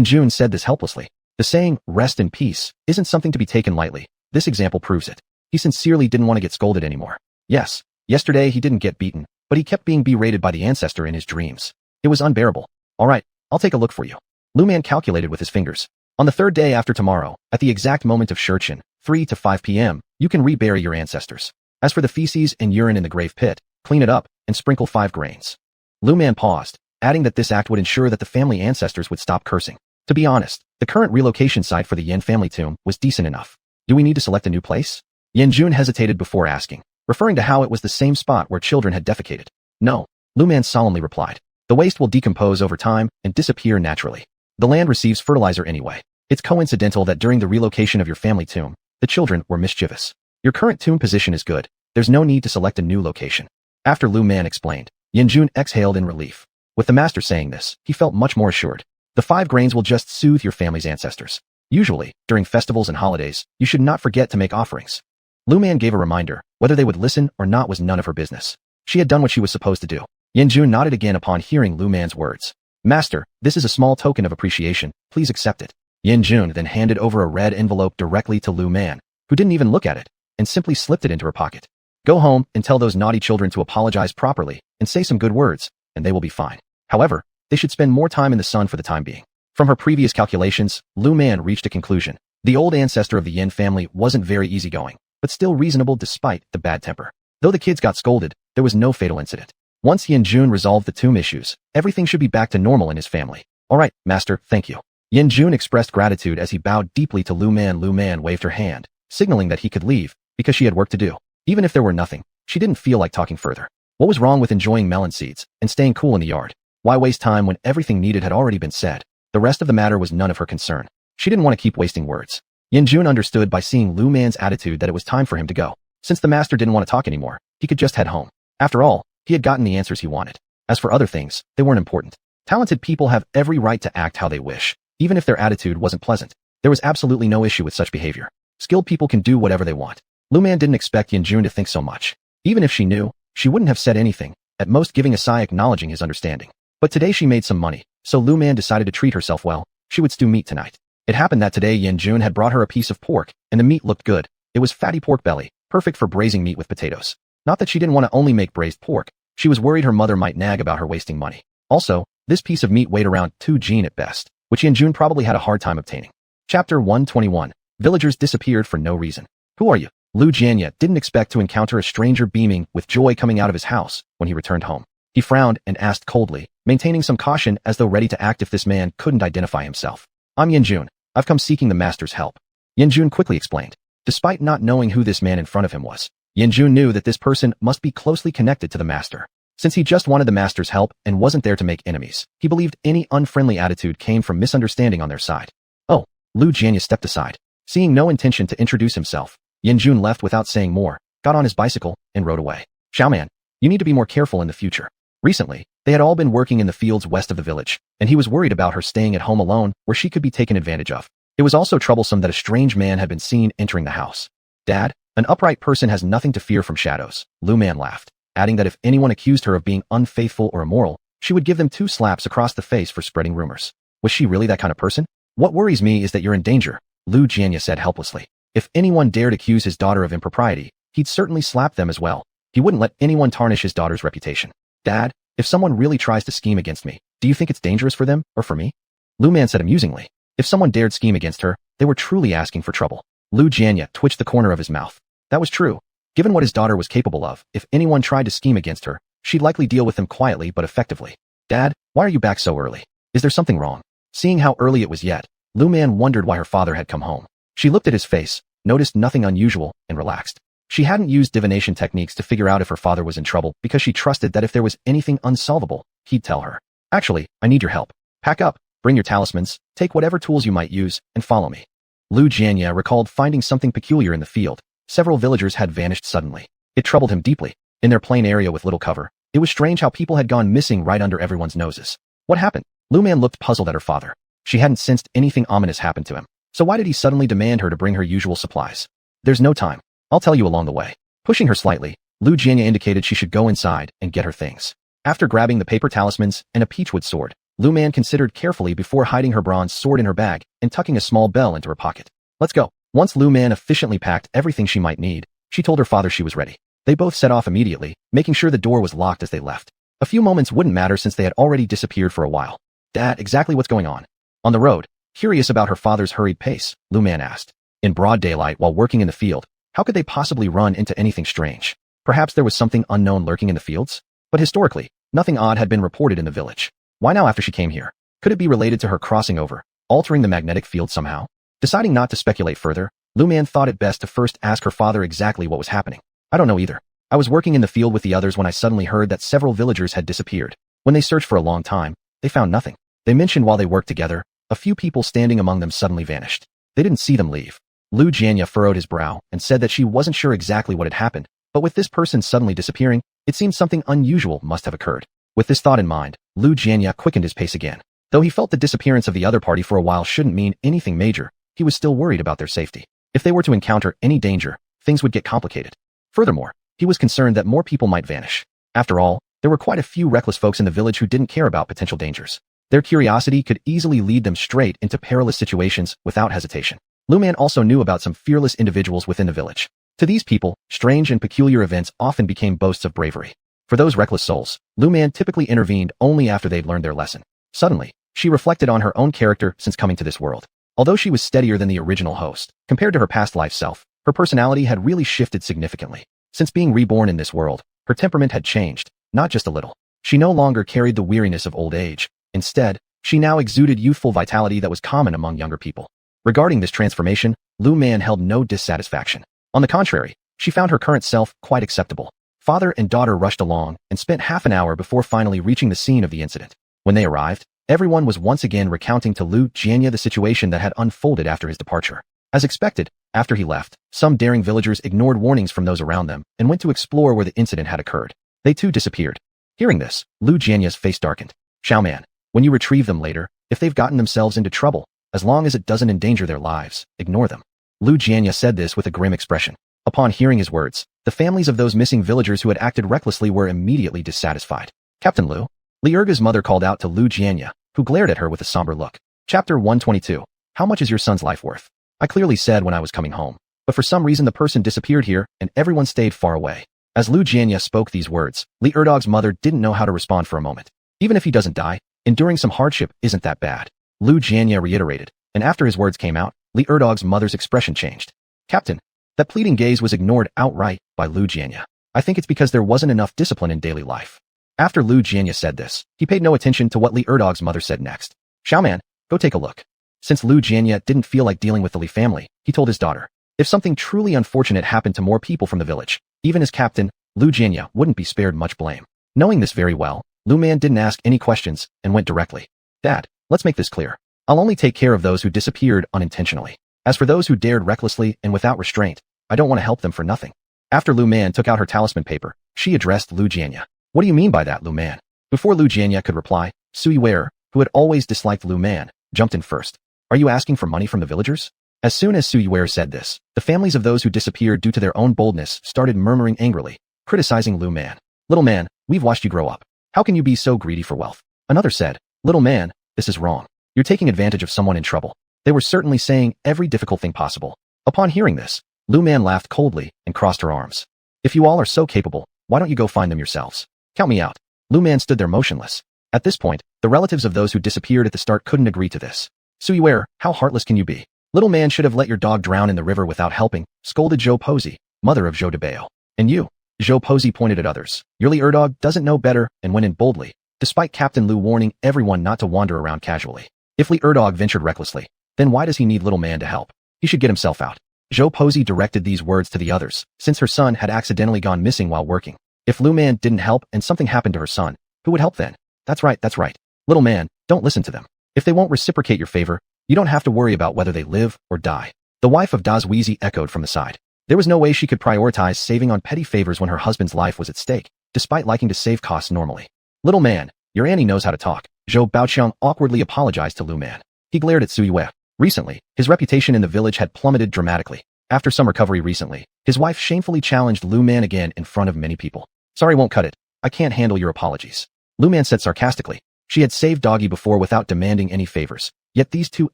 A: Jun said this helplessly. The saying, rest in peace, isn't something to be taken lightly. This example proves it. He sincerely didn't want to get scolded anymore. Yes, yesterday he didn't get beaten, but he kept being berated by the ancestor in his dreams. It was unbearable. Alright, I'll take a look for you. Lu Man calculated with his fingers. On the third day after tomorrow, at the exact moment of Shurchin, 3 to 5 p.m., you can rebury your ancestors. As for the feces and urine in the grave pit, clean it up and sprinkle 5 grains. Lu Man paused, adding that this act would ensure that the family ancestors would stop cursing. To be honest, the current relocation site for the Yin family tomb was decent enough. Do we need to select a new place? Jun hesitated before asking, referring to how it was the same spot where children had defecated. No, Lu Man solemnly replied. The waste will decompose over time and disappear naturally. The land receives fertilizer anyway. It's coincidental that during the relocation of your family tomb, the children were mischievous. Your current tomb position is good. There's no need to select a new location. After Lu Man explained, Jun exhaled in relief. With the master saying this, he felt much more assured. The 5 grains will just soothe your family's ancestors. Usually, during festivals and holidays, you should not forget to make offerings. Lu Man gave a reminder. Whether they would listen or not was none of her business. She had done what she was supposed to do. Jun nodded again upon hearing Lu Man's words. Master, this is a small token of appreciation. Please accept it. Jun then handed over a red envelope directly to Lu Man, who didn't even look at it, and simply slipped it into her pocket. Go home and tell those naughty children to apologize properly and say some good words, and they will be fine. However, they should spend more time in the sun for the time being. From her previous calculations, Lu Man reached a conclusion. The old ancestor of the Yin family wasn't very easygoing, but still reasonable despite the bad temper. Though the kids got scolded, there was no fatal incident. Once Jun resolved the tomb issues, everything should be back to normal in his family. Alright, master, thank you. Jun expressed gratitude as he bowed deeply to Lu Man. Lu Man waved her hand, signaling that he could leave, because she had work to do. Even if there were nothing, she didn't feel like talking further. What was wrong with enjoying melon seeds and staying cool in the yard? Why waste time when everything needed had already been said? The rest of the matter was none of her concern. She didn't want to keep wasting words. Jun understood by seeing Lu Man's attitude that it was time for him to go. Since the master didn't want to talk anymore, he could just head home. After all, he had gotten the answers he wanted. As for other things, they weren't important. Talented people have every right to act how they wish, even if their attitude wasn't pleasant. There was absolutely no issue with such behavior. Skilled people can do whatever they want. Lu Man didn't expect Jun to think so much. Even if she knew, she wouldn't have said anything, at most giving a sigh acknowledging his understanding. But today she made some money, so Lu Man decided to treat herself well. She would stew meat tonight. It happened that today Jun had brought her a piece of pork, and the meat looked good. It was fatty pork belly, perfect for braising meat with potatoes. Not that she didn't want to only make braised pork, She was worried her mother might nag about her wasting money. Also, this piece of meat weighed around 2 Jin at best, which Yanjun probably had a hard time obtaining. Chapter 121. Villagers disappeared for no reason. Who are you? Lu Jianya didn't expect to encounter a stranger beaming with joy coming out of his house when he returned home. He frowned and asked coldly, maintaining some caution as though ready to act if this man couldn't identify himself. I'm Yanjun. I've come seeking the master's help. Yanjun quickly explained. Despite not knowing who this man in front of him was, Yanjun knew that this person must be closely connected to the master. Since he just wanted the master's help and wasn't there to make enemies, he believed any unfriendly attitude came from misunderstanding on their side. Oh, Lu Jianya stepped aside. Seeing no intention to introduce himself, Yanjun left without saying more, got on his bicycle, and rode away. Xiaoman, you need to be more careful in the future. Recently, they had all been working in the fields west of the village, and he was worried about her staying at home alone where she could be taken advantage of. It was also troublesome that a strange man had been seen entering the house. Dad, an upright person has nothing to fear from shadows, Lu Man laughed, adding that if anyone accused her of being unfaithful or immoral, she would give them 2 slaps across the face for spreading rumors. Was she really that kind of person? What worries me is that you're in danger, Lu Jianya said helplessly. If anyone dared accuse his daughter of impropriety, he'd certainly slap them as well. He wouldn't let anyone tarnish his daughter's reputation. Dad, if someone really tries to scheme against me, do you think it's dangerous for them or for me? Lu Man said amusingly. If someone dared scheme against her, they were truly asking for trouble. Lu Jianya twitched the corner of his mouth. That was true. Given what his daughter was capable of, if anyone tried to scheme against her, she'd likely deal with them quietly but effectively. Dad, why are you back so early? Is there something wrong? Seeing how early it was yet, Lu Man wondered why her father had come home. She looked at his face, noticed nothing unusual, and relaxed. She hadn't used divination techniques to figure out if her father was in trouble because she trusted that if there was anything unsolvable, he'd tell her. Actually, I need your help. Pack up, bring your talismans, take whatever tools you might use, and follow me. Lu Jianya recalled finding something peculiar in the field. Several villagers had vanished suddenly. It troubled him deeply. In their plain area with little cover, it was strange how people had gone missing right under everyone's noses. What happened? Lu Man looked puzzled at her father. She hadn't sensed anything ominous happen to him. So why did he suddenly demand her to bring her usual supplies? There's no time. I'll tell you along the way. Pushing her slightly, Lu Jianya indicated she should go inside and get her things. After grabbing the paper talismans and a peachwood sword, Lu Man considered carefully before hiding her bronze sword in her bag and tucking a small bell into her pocket. Let's go. Once Lu Man efficiently packed everything she might need, she told her father she was ready. They both set off immediately, making sure the door was locked as they left. A few moments wouldn't matter since they had already disappeared for a while. Dad, exactly what's going on? On the road, curious about her father's hurried pace, Lu Man asked. In broad daylight while working in the field, how could they possibly run into anything strange? Perhaps there was something unknown lurking in the fields? But historically, nothing odd had been reported in the village. Why now after she came here? Could it be related to her crossing over, altering the magnetic field somehow? Deciding not to speculate further, Lu Man thought it best to first ask her father exactly what was happening. I don't know either. I was working in the field with the others when I suddenly heard that several villagers had disappeared. When they searched for a long time, they found nothing. They mentioned while they worked together, a few people standing among them suddenly vanished. They didn't see them leave. Lu Jianya furrowed his brow and said that she wasn't sure exactly what had happened, but with this person suddenly disappearing, it seemed something unusual must have occurred. With this thought in mind, Lu Jianya quickened his pace again. Though he felt the disappearance of the other party for a while shouldn't mean anything major, he was still worried about their safety. If they were to encounter any danger, things would get complicated. Furthermore, he was concerned that more people might vanish. After all, there were quite a few reckless folks in the village who didn't care about potential dangers. Their curiosity could easily lead them straight into perilous situations without hesitation. Lu Man also knew about some fearless individuals within the village. To these people, strange and peculiar events often became boasts of bravery. For those reckless souls, Lu Man typically intervened only after they'd learned their lesson. Suddenly, she reflected on her own character since coming to this world. Although she was steadier than the original host, compared to her past life self, her personality had really shifted significantly. Since being reborn in this world, her temperament had changed, not just a little. She no longer carried the weariness of old age. Instead, she now exuded youthful vitality that was common among younger people. Regarding this transformation, Lu Man held no dissatisfaction. On the contrary, she found her current self quite acceptable. Father and daughter rushed along and spent half an hour before finally reaching the scene of the incident. When they arrived, everyone was once again recounting to Lu Jianya the situation that had unfolded after his departure. As expected, after he left, some daring villagers ignored warnings from those around them and went to explore where the incident had occurred. They too disappeared. Hearing this, Lu Jianya's face darkened. Xiaoman, when you retrieve them later, if they've gotten themselves into trouble, as long as it doesn't endanger their lives, ignore them. Lu Jianya said this with a grim expression. Upon hearing his words, the families of those missing villagers who had acted recklessly were immediately dissatisfied. Captain Lu? Li Erga's mother called out to Lu Jianya, who glared at her with a somber look. Chapter 122. How much is your son's life worth? I clearly said when I was coming home, but for some reason the person disappeared here and everyone stayed far away. As Lu Jianya spoke these words, Li Erdog's mother didn't know how to respond for a moment. Even if he doesn't die, enduring some hardship isn't that bad. Lu Jianya reiterated, and after his words came out, Li Erdog's mother's expression changed. Captain, that pleading gaze was ignored outright by Lu Jianya. I think it's because there wasn't enough discipline in daily life. After Lu Jianya said this, he paid no attention to what Li Erdog's mother said next. Xiaoman, go take a look. Since Lu Jianya didn't feel like dealing with the Li family, he told his daughter, if something truly unfortunate happened to more people from the village, even as captain, Lu Jianya wouldn't be spared much blame. Knowing this very well, Lu Man didn't ask any questions and went directly. Dad, let's make this clear. I'll only take care of those who disappeared unintentionally. As for those who dared recklessly and without restraint, I don't want to help them for nothing. After Lu Man took out her talisman paper, she addressed Lu Jianya. What do you mean by that, Lu Man? Before Lu Jianya could reply, Sui Wearer, who had always disliked Lu Man, jumped in first. Are you asking for money from the villagers? As soon as Sui Wearer said this, the families of those who disappeared due to their own boldness started murmuring angrily, criticizing Lu Man. Little man, we've watched you grow up. How can you be so greedy for wealth? Another said, little man, this is wrong. You're taking advantage of someone in trouble. They were certainly saying every difficult thing possible. Upon hearing this, Lu Man laughed coldly and crossed her arms. If you all are so capable, why don't you go find them yourselves? Count me out. Lu Man stood there motionless. At this point, the relatives of those who disappeared at the start couldn't agree to this. Sui Wearer, how heartless can you be? Little man should have let your dog drown in the river without helping, scolded Zhou Posey, mother of Zhou Debao. And you? Zhou Posey pointed at others. Your Li Erdog doesn't know better and went in boldly, despite Captain Lu warning everyone not to wander around casually. If Li Erdog ventured recklessly, then why does he need little man to help? He should get himself out. Zhou Posey directed these words to the others, since her son had accidentally gone missing while working. If Lu Man didn't help and something happened to her son, who would help then? That's right. Little man, don't listen to them. If they won't reciprocate your favor, you don't have to worry about whether they live or die. The wife of Das Wheezy echoed from the side. There was no way she could prioritize saving on petty favors when her husband's life was at stake, despite liking to save costs normally. Little man, your Annie knows how to talk. Zhou Baoqiang awkwardly apologized to Lu Man. He glared at Sui Yue. Recently, his reputation in the village had plummeted dramatically. After some recovery recently, his wife shamefully challenged Lu Man again in front of many people. Sorry won't cut it. I can't handle your apologies. Lu Man said sarcastically. She had saved Doggy before without demanding any favors, yet these two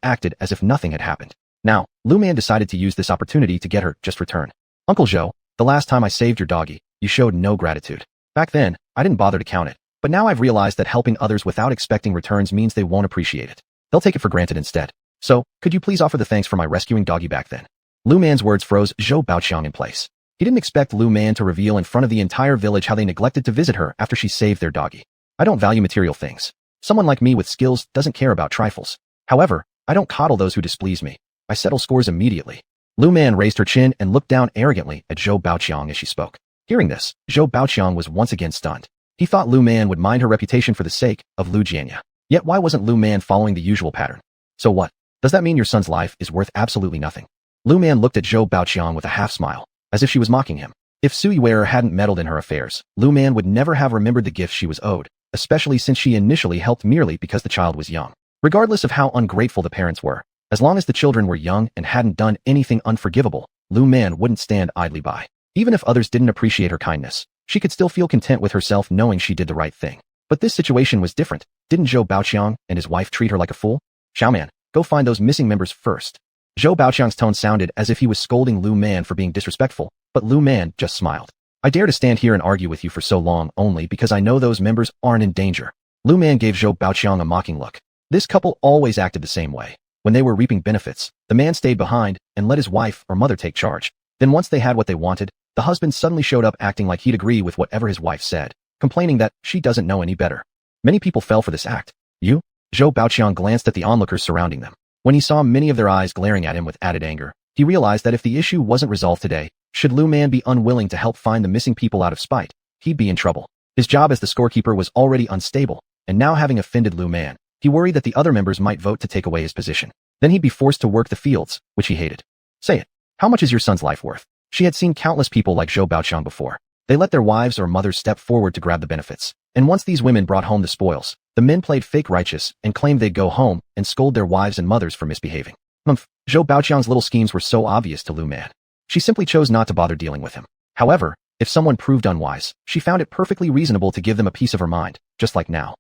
A: acted as if nothing had happened. Now, Lu Man decided to use this opportunity to get her just return. Uncle Zhou, the last time I saved your doggy, you showed no gratitude. Back then, I didn't bother to count it, but now I've realized that helping others without expecting returns means they won't appreciate it. They'll take it for granted instead. So, could you please offer the thanks for my rescuing doggy back then? Lu Man's words froze Zhou Baoqiang in place. He didn't expect Lu Man to reveal in front of the entire village how they neglected to visit her after she saved their doggy. I don't value material things. Someone like me with skills doesn't care about trifles. However, I don't coddle those who displease me. I settle scores immediately. Lu Man raised her chin and looked down arrogantly at Zhou Baoqiang as she spoke. Hearing this, Zhou Baoqiang was once again stunned. He thought Lu Man would mind her reputation for the sake of Lu Jianya. Yet why wasn't Lu Man following the usual pattern? So what? Does that mean your son's life is worth absolutely nothing? Lu Man looked at Zhou Baoqiang with a half-smile, as if she was mocking him. If Sui Wearer hadn't meddled in her affairs, Lu Man would never have remembered the gifts she was owed, especially since she initially helped merely because the child was young. Regardless of how ungrateful the parents were, as long as the children were young and hadn't done anything unforgivable, Lu Man wouldn't stand idly by. Even if others didn't appreciate her kindness, she could still feel content with herself knowing she did the right thing. But this situation was different. Didn't Zhou Baoqiang and his wife treat her like a fool? Xiaoman, go find those missing members first. Zhou Baoqiang's tone sounded as if he was scolding Lu Man for being disrespectful, but Lu Man just smiled. I dare to stand here and argue with you for so long only because I know those members aren't in danger. Lu Man gave Zhou Baoqiang a mocking look. This couple always acted the same way. When they were reaping benefits, the man stayed behind and let his wife or mother take charge. Then once they had what they wanted, the husband suddenly showed up acting like he'd agree with whatever his wife said, complaining that she doesn't know any better. Many people fell for this act. You? Zhou Baoqiang glanced at the onlookers surrounding them. When he saw many of their eyes glaring at him with added anger, he realized that if the issue wasn't resolved today, should Lu Man be unwilling to help find the missing people out of spite, he'd be in trouble. His job as the scorekeeper was already unstable, and now having offended Lu Man, he worried that the other members might vote to take away his position. Then he'd be forced to work the fields, which he hated. Say it. How much is your son's life worth? She had seen countless people like Zhou Baoqiang before. They let their wives or mothers step forward to grab the benefits. And once these women brought home the spoils, the men played fake righteous and claimed they'd go home and scold their wives and mothers for misbehaving. Zhou Baoqiang's little schemes were so obvious to Lu Man. She simply chose not to bother dealing with him. However, if someone proved unwise, she found it perfectly reasonable to give them a piece of her mind, just like now.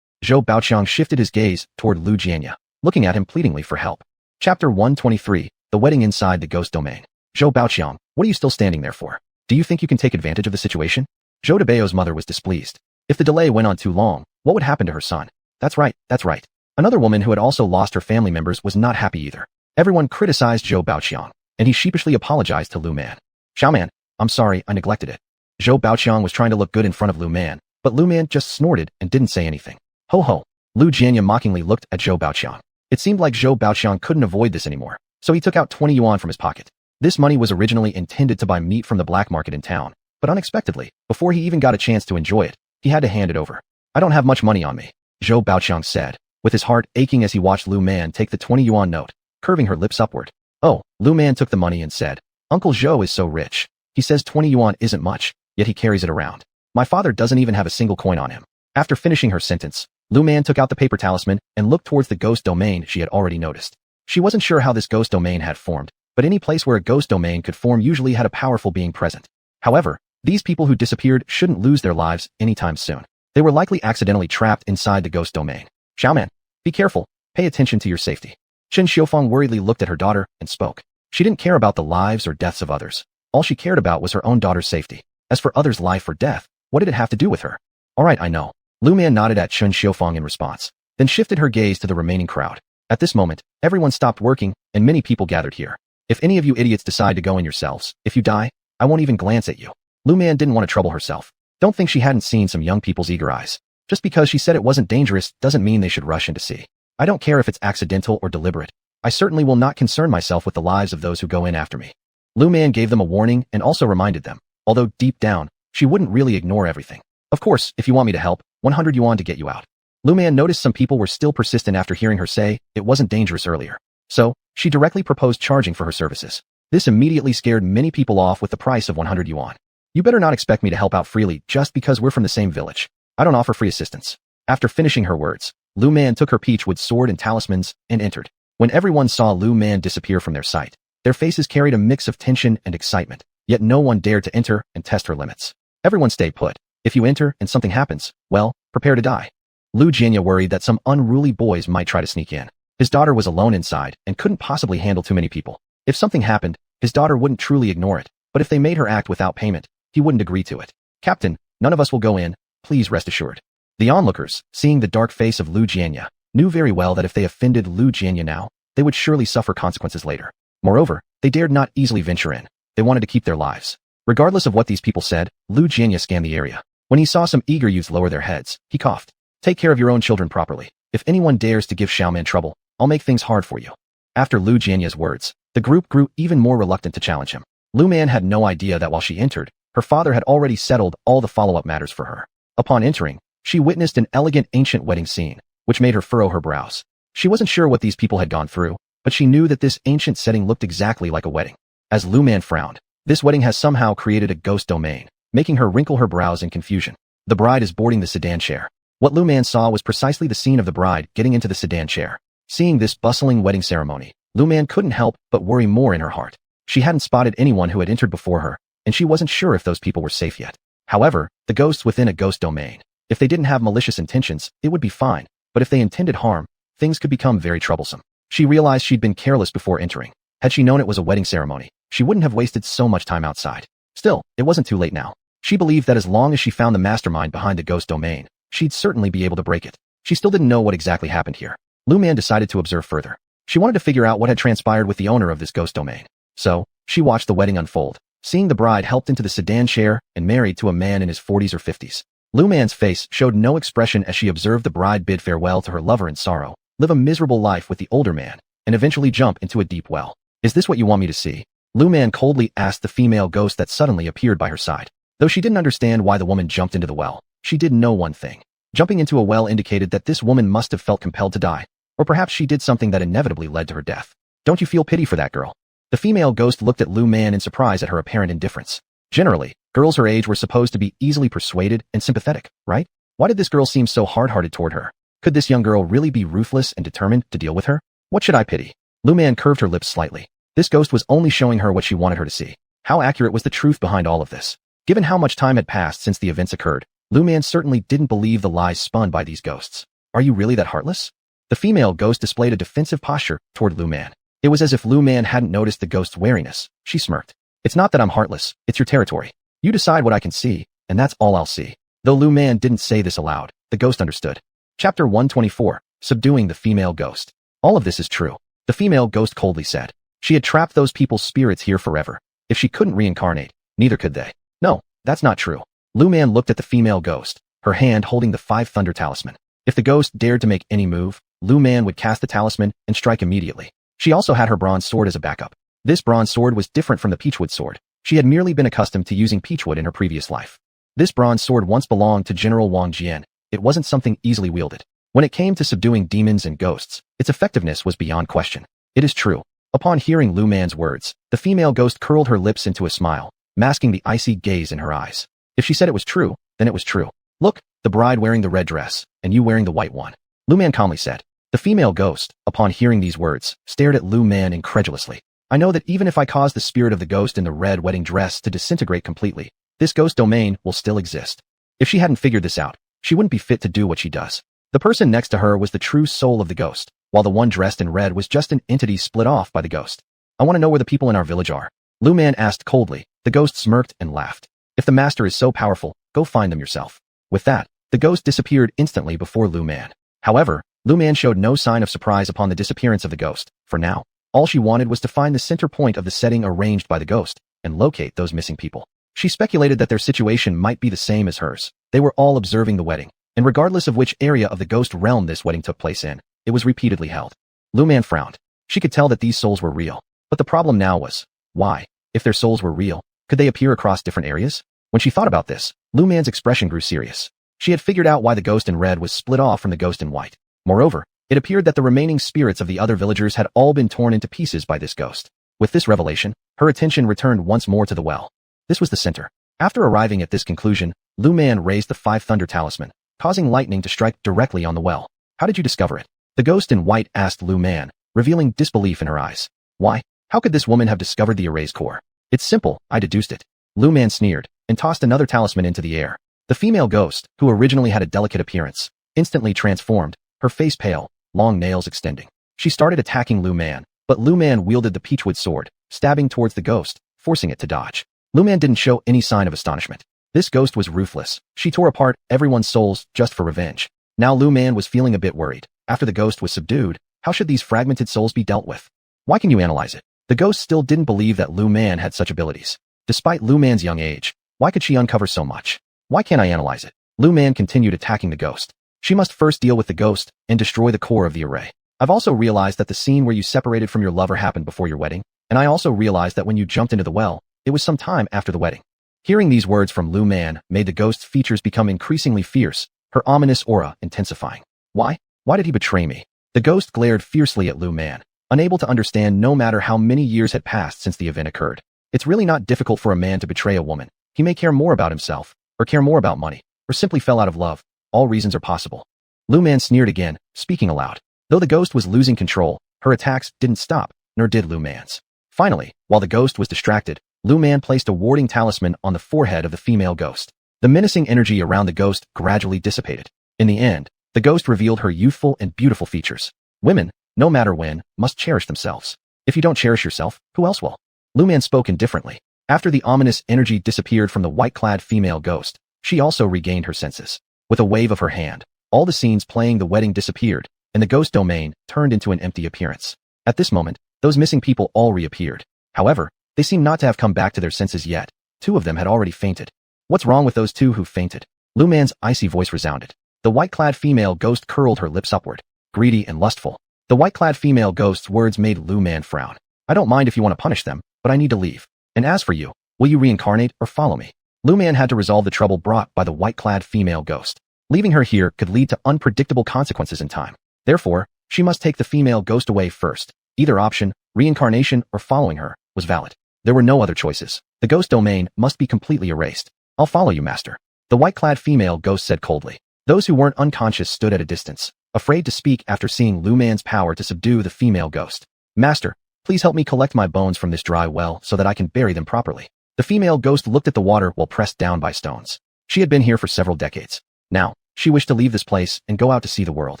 A: Zhou Baoqiang shifted his gaze toward Lu Jianya, looking at him pleadingly for help. Chapter 123, The Wedding Inside the Ghost Domain. Zhou Baoqiang, what are you still standing there for? Do you think you can take advantage of the situation? Zhou Debao's mother was displeased. If the delay went on too long, what would happen to her son? That's right, that's right. Another woman who had also lost her family members was not happy either. Everyone criticized Zhou Baoqiang, and he sheepishly apologized to Lu Man. Xiao Man, I'm sorry, I neglected it. Zhou Baoqiang was trying to look good in front of Lu Man, but Lu Man just snorted and didn't say anything. Ho ho. Lu Jianya mockingly looked at Zhou Baoqiang. It seemed like Zhou Baoqiang couldn't avoid this anymore, so he took out 20 yuan from his pocket. This money was originally intended to buy meat from the black market in town, but unexpectedly, before he even got a chance to enjoy it, he had to hand it over. I don't have much money on me, Zhou Baoqiang said, with his heart aching as he watched Lu Man take the 20 yuan note, curving her lips upward. Oh, Lu Man took the money and said, Uncle Zhou is so rich. He says 20 yuan isn't much, yet he carries it around. My father doesn't even have a single coin on him. After finishing her sentence, Lu Man took out the paper talisman and looked towards the ghost domain she had already noticed. She wasn't sure how this ghost domain had formed, but any place where a ghost domain could form usually had a powerful being present. However, these people who disappeared shouldn't lose their lives anytime soon. They were likely accidentally trapped inside the ghost domain. Xiao Man, be careful, pay attention to your safety. Chen Xiufeng worriedly looked at her daughter and spoke. She didn't care about the lives or deaths of others. All she cared about was her own daughter's safety. As for others' life or death, what did it have to do with her? All right, I know. Lu Man nodded at Chen Xiufeng in response, then shifted her gaze to the remaining crowd. At this moment, everyone stopped working, and many people gathered here. If any of you idiots decide to go in yourselves, if you die, I won't even glance at you. Lu Man didn't want to trouble herself. Don't think she hadn't seen some young people's eager eyes. Just because she said it wasn't dangerous doesn't mean they should rush in to see. I don't care if it's accidental or deliberate. I certainly will not concern myself with the lives of those who go in after me. Lu Man gave them a warning and also reminded them, although deep down, she wouldn't really ignore everything. Of course, if you want me to help, 100 yuan to get you out. Lu Man noticed some people were still persistent after hearing her say it wasn't dangerous earlier. So, she directly proposed charging for her services. This immediately scared many people off with the price of 100 yuan. You better not expect me to help out freely just because we're from the same village. I don't offer free assistance. After finishing her words, Lu Man took her peachwood sword and talismans and entered. When everyone saw Lu Man disappear from their sight, their faces carried a mix of tension and excitement, yet no one dared to enter and test her limits. Everyone stay put. If you enter and something happens, well, prepare to die. Lu Jianya worried that some unruly boys might try to sneak in. His daughter was alone inside and couldn't possibly handle too many people. If something happened, his daughter wouldn't truly ignore it, but if they made her act without payment, he wouldn't agree to it. Captain, none of us will go in, please rest assured. The onlookers, seeing the dark face of Lu Jianya, knew very well that if they offended Lu Jianya now, they would surely suffer consequences later. Moreover, they dared not easily venture in. They wanted to keep their lives. Regardless of what these people said, Lu Jianya scanned the area. When he saw some eager youths lower their heads, he coughed. Take care of your own children properly. If anyone dares to give Xiao Man trouble, I'll make things hard for you. After Lu Jianya's words, the group grew even more reluctant to challenge him. Lu Man had no idea that while she entered, her father had already settled all the follow-up matters for her. Upon entering, she witnessed an elegant ancient wedding scene, which made her furrow her brows. She wasn't sure what these people had gone through, but she knew that this ancient setting looked exactly like a wedding. As Lu Man frowned, this wedding has somehow created a ghost domain, making her wrinkle her brows in confusion. The bride is boarding the sedan chair. What Lu Man saw was precisely the scene of the bride getting into the sedan chair. Seeing this bustling wedding ceremony, Lu Man couldn't help but worry more in her heart. She hadn't spotted anyone who had entered before her, and she wasn't sure if those people were safe yet. However, the ghosts within a ghost domain, if they didn't have malicious intentions, it would be fine, but if they intended harm, things could become very troublesome. She realized she'd been careless before entering. Had she known it was a wedding ceremony, she wouldn't have wasted so much time outside. Still, it wasn't too late now. She believed that as long as she found the mastermind behind the ghost domain, she'd certainly be able to break it. She still didn't know what exactly happened here. Lu Man decided to observe further. She wanted to figure out what had transpired with the owner of this ghost domain. So, she watched the wedding unfold, seeing the bride helped into the sedan chair and married to a man in his 40s or 50s. Lu Man's face showed no expression as she observed the bride bid farewell to her lover in sorrow, live a miserable life with the older man, and eventually jump into a deep well. Is this what you want me to see? Lu Man coldly asked the female ghost that suddenly appeared by her side. Though she didn't understand why the woman jumped into the well, she did know one thing. Jumping into a well indicated that this woman must have felt compelled to die, or perhaps she did something that inevitably led to her death. Don't you feel pity for that girl? The female ghost looked at Lu Man in surprise at her apparent indifference. Generally, girls her age were supposed to be easily persuaded and sympathetic, right? Why did this girl seem so hard-hearted toward her? Could this young girl really be ruthless and determined to deal with her? What should I pity? Lu Man curved her lips slightly. This ghost was only showing her what she wanted her to see. How accurate was the truth behind all of this? Given how much time had passed since the events occurred, Lu Man certainly didn't believe the lies spun by these ghosts. Are you really that heartless? The female ghost displayed a defensive posture toward Lu Man. It was as if Lu Man hadn't noticed the ghost's wariness. She smirked. It's not that I'm heartless, it's your territory. You decide what I can see, and that's all I'll see. Though Lu Man didn't say this aloud, the ghost understood. Chapter 124, Subduing the Female Ghost. All of this is true. The female ghost coldly said. She had trapped those people's spirits here forever. If she couldn't reincarnate, neither could they. No, that's not true. Lu Man looked at the female ghost, her hand holding the 5 thunder talisman. If the ghost dared to make any move, Lu Man would cast the talisman and strike immediately. She also had her bronze sword as a backup. This bronze sword was different from the peachwood sword. She had merely been accustomed to using peachwood in her previous life. This bronze sword once belonged to General Wang Jian. It wasn't something easily wielded. When it came to subduing demons and ghosts, its effectiveness was beyond question. It is true. Upon hearing Lu Man's words, the female ghost curled her lips into a smile, masking the icy gaze in her eyes. If she said it was true, then it was true. Look, the bride wearing the red dress, and you wearing the white one. Lu Man calmly said. The female ghost, upon hearing these words, stared at Lu Man incredulously. I know that even if I cause the spirit of the ghost in the red wedding dress to disintegrate completely, this ghost domain will still exist. If she hadn't figured this out, she wouldn't be fit to do what she does. The person next to her was the true soul of the ghost, while the one dressed in red was just an entity split off by the ghost. I want to know where the people in our village are. Lu Man asked coldly. The ghost smirked and laughed. If the master is so powerful, go find them yourself. With that, the ghost disappeared instantly before Lu Man. However, Lu Man showed no sign of surprise upon the disappearance of the ghost. For now, all she wanted was to find the center point of the setting arranged by the ghost and locate those missing people. She speculated that their situation might be the same as hers. They were all observing the wedding, and regardless of which area of the ghost realm this wedding took place in, it was repeatedly held. Lu Man frowned. She could tell that these souls were real, but the problem now was, why? If their souls were real, could they appear across different areas? When she thought about this, Lu Man's expression grew serious. She had figured out why the ghost in red was split off from the ghost in white. Moreover, it appeared that the remaining spirits of the other villagers had all been torn into pieces by this ghost. With this revelation, her attention returned once more to the well. This was the center. After arriving at this conclusion, Lu Man raised the 5 thunder talisman, causing lightning to strike directly on the well. How did you discover it? The ghost in white asked Lu Man, revealing disbelief in her eyes. Why? How could this woman have discovered the erase core? It's simple, I deduced it. Lu Man sneered, and tossed another talisman into the air. The female ghost, who originally had a delicate appearance, instantly transformed, her face pale, long nails extending. She started attacking Lu Man, but Lu Man wielded the peachwood sword, stabbing towards the ghost, forcing it to dodge. Lu Man didn't show any sign of astonishment. This ghost was ruthless. She tore apart everyone's souls just for revenge. Now Lu Man was feeling a bit worried. After the ghost was subdued, how should these fragmented souls be dealt with? Why can you analyze it? The ghost still didn't believe that Lu Man had such abilities. Despite Lu Man's young age, why could she uncover so much? Why can't I analyze it? Lu Man continued attacking the ghost. She must first deal with the ghost and destroy the core of the array. I've also realized that the scene where you separated from your lover happened before your wedding, and I also realized that when you jumped into the well, it was some time after the wedding. Hearing these words from Lu Man made the ghost's features become increasingly fierce, her ominous aura intensifying. Why? Why did he betray me? The ghost glared fiercely at Lu Man, unable to understand no matter how many years had passed since the event occurred. It's really not difficult for a man to betray a woman. He may care more about himself, or care more about money, or simply fell out of love. All reasons are possible. Lu Man sneered again, speaking aloud. Though the ghost was losing control, her attacks didn't stop, nor did Lu Man's. Finally, while the ghost was distracted, Lu Man placed a warding talisman on the forehead of the female ghost. The menacing energy around the ghost gradually dissipated. In the end, the ghost revealed her youthful and beautiful features. Women, no matter when, must cherish themselves. If you don't cherish yourself, who else will? Lu Man spoke indifferently. After the ominous energy disappeared from the white-clad female ghost, she also regained her senses. With a wave of her hand, all the scenes playing the wedding disappeared, and the ghost domain turned into an empty appearance. At this moment, those missing people all reappeared. However, they seemed not to have come back to their senses yet. 2 of them had already fainted. What's wrong with those 2 who fainted? Lu Man's icy voice resounded. The white-clad female ghost curled her lips upward, greedy and lustful. The white-clad female ghost's words made Lu Man frown. I don't mind if you want to punish them, but I need to leave. And as for you, will you reincarnate or follow me? Lu Man had to resolve the trouble brought by the white-clad female ghost. Leaving her here could lead to unpredictable consequences in time. Therefore, she must take the female ghost away first. Either option, reincarnation or following her, was valid. There were no other choices. The ghost domain must be completely erased. I'll follow you, master. The white-clad female ghost said coldly. Those who weren't unconscious stood at a distance, afraid to speak after seeing Lu Man's power to subdue the female ghost. Master, please help me collect my bones from this dry well so that I can bury them properly. The female ghost looked at the water while pressed down by stones. She had been here for several decades. Now, she wished to leave this place and go out to see the world.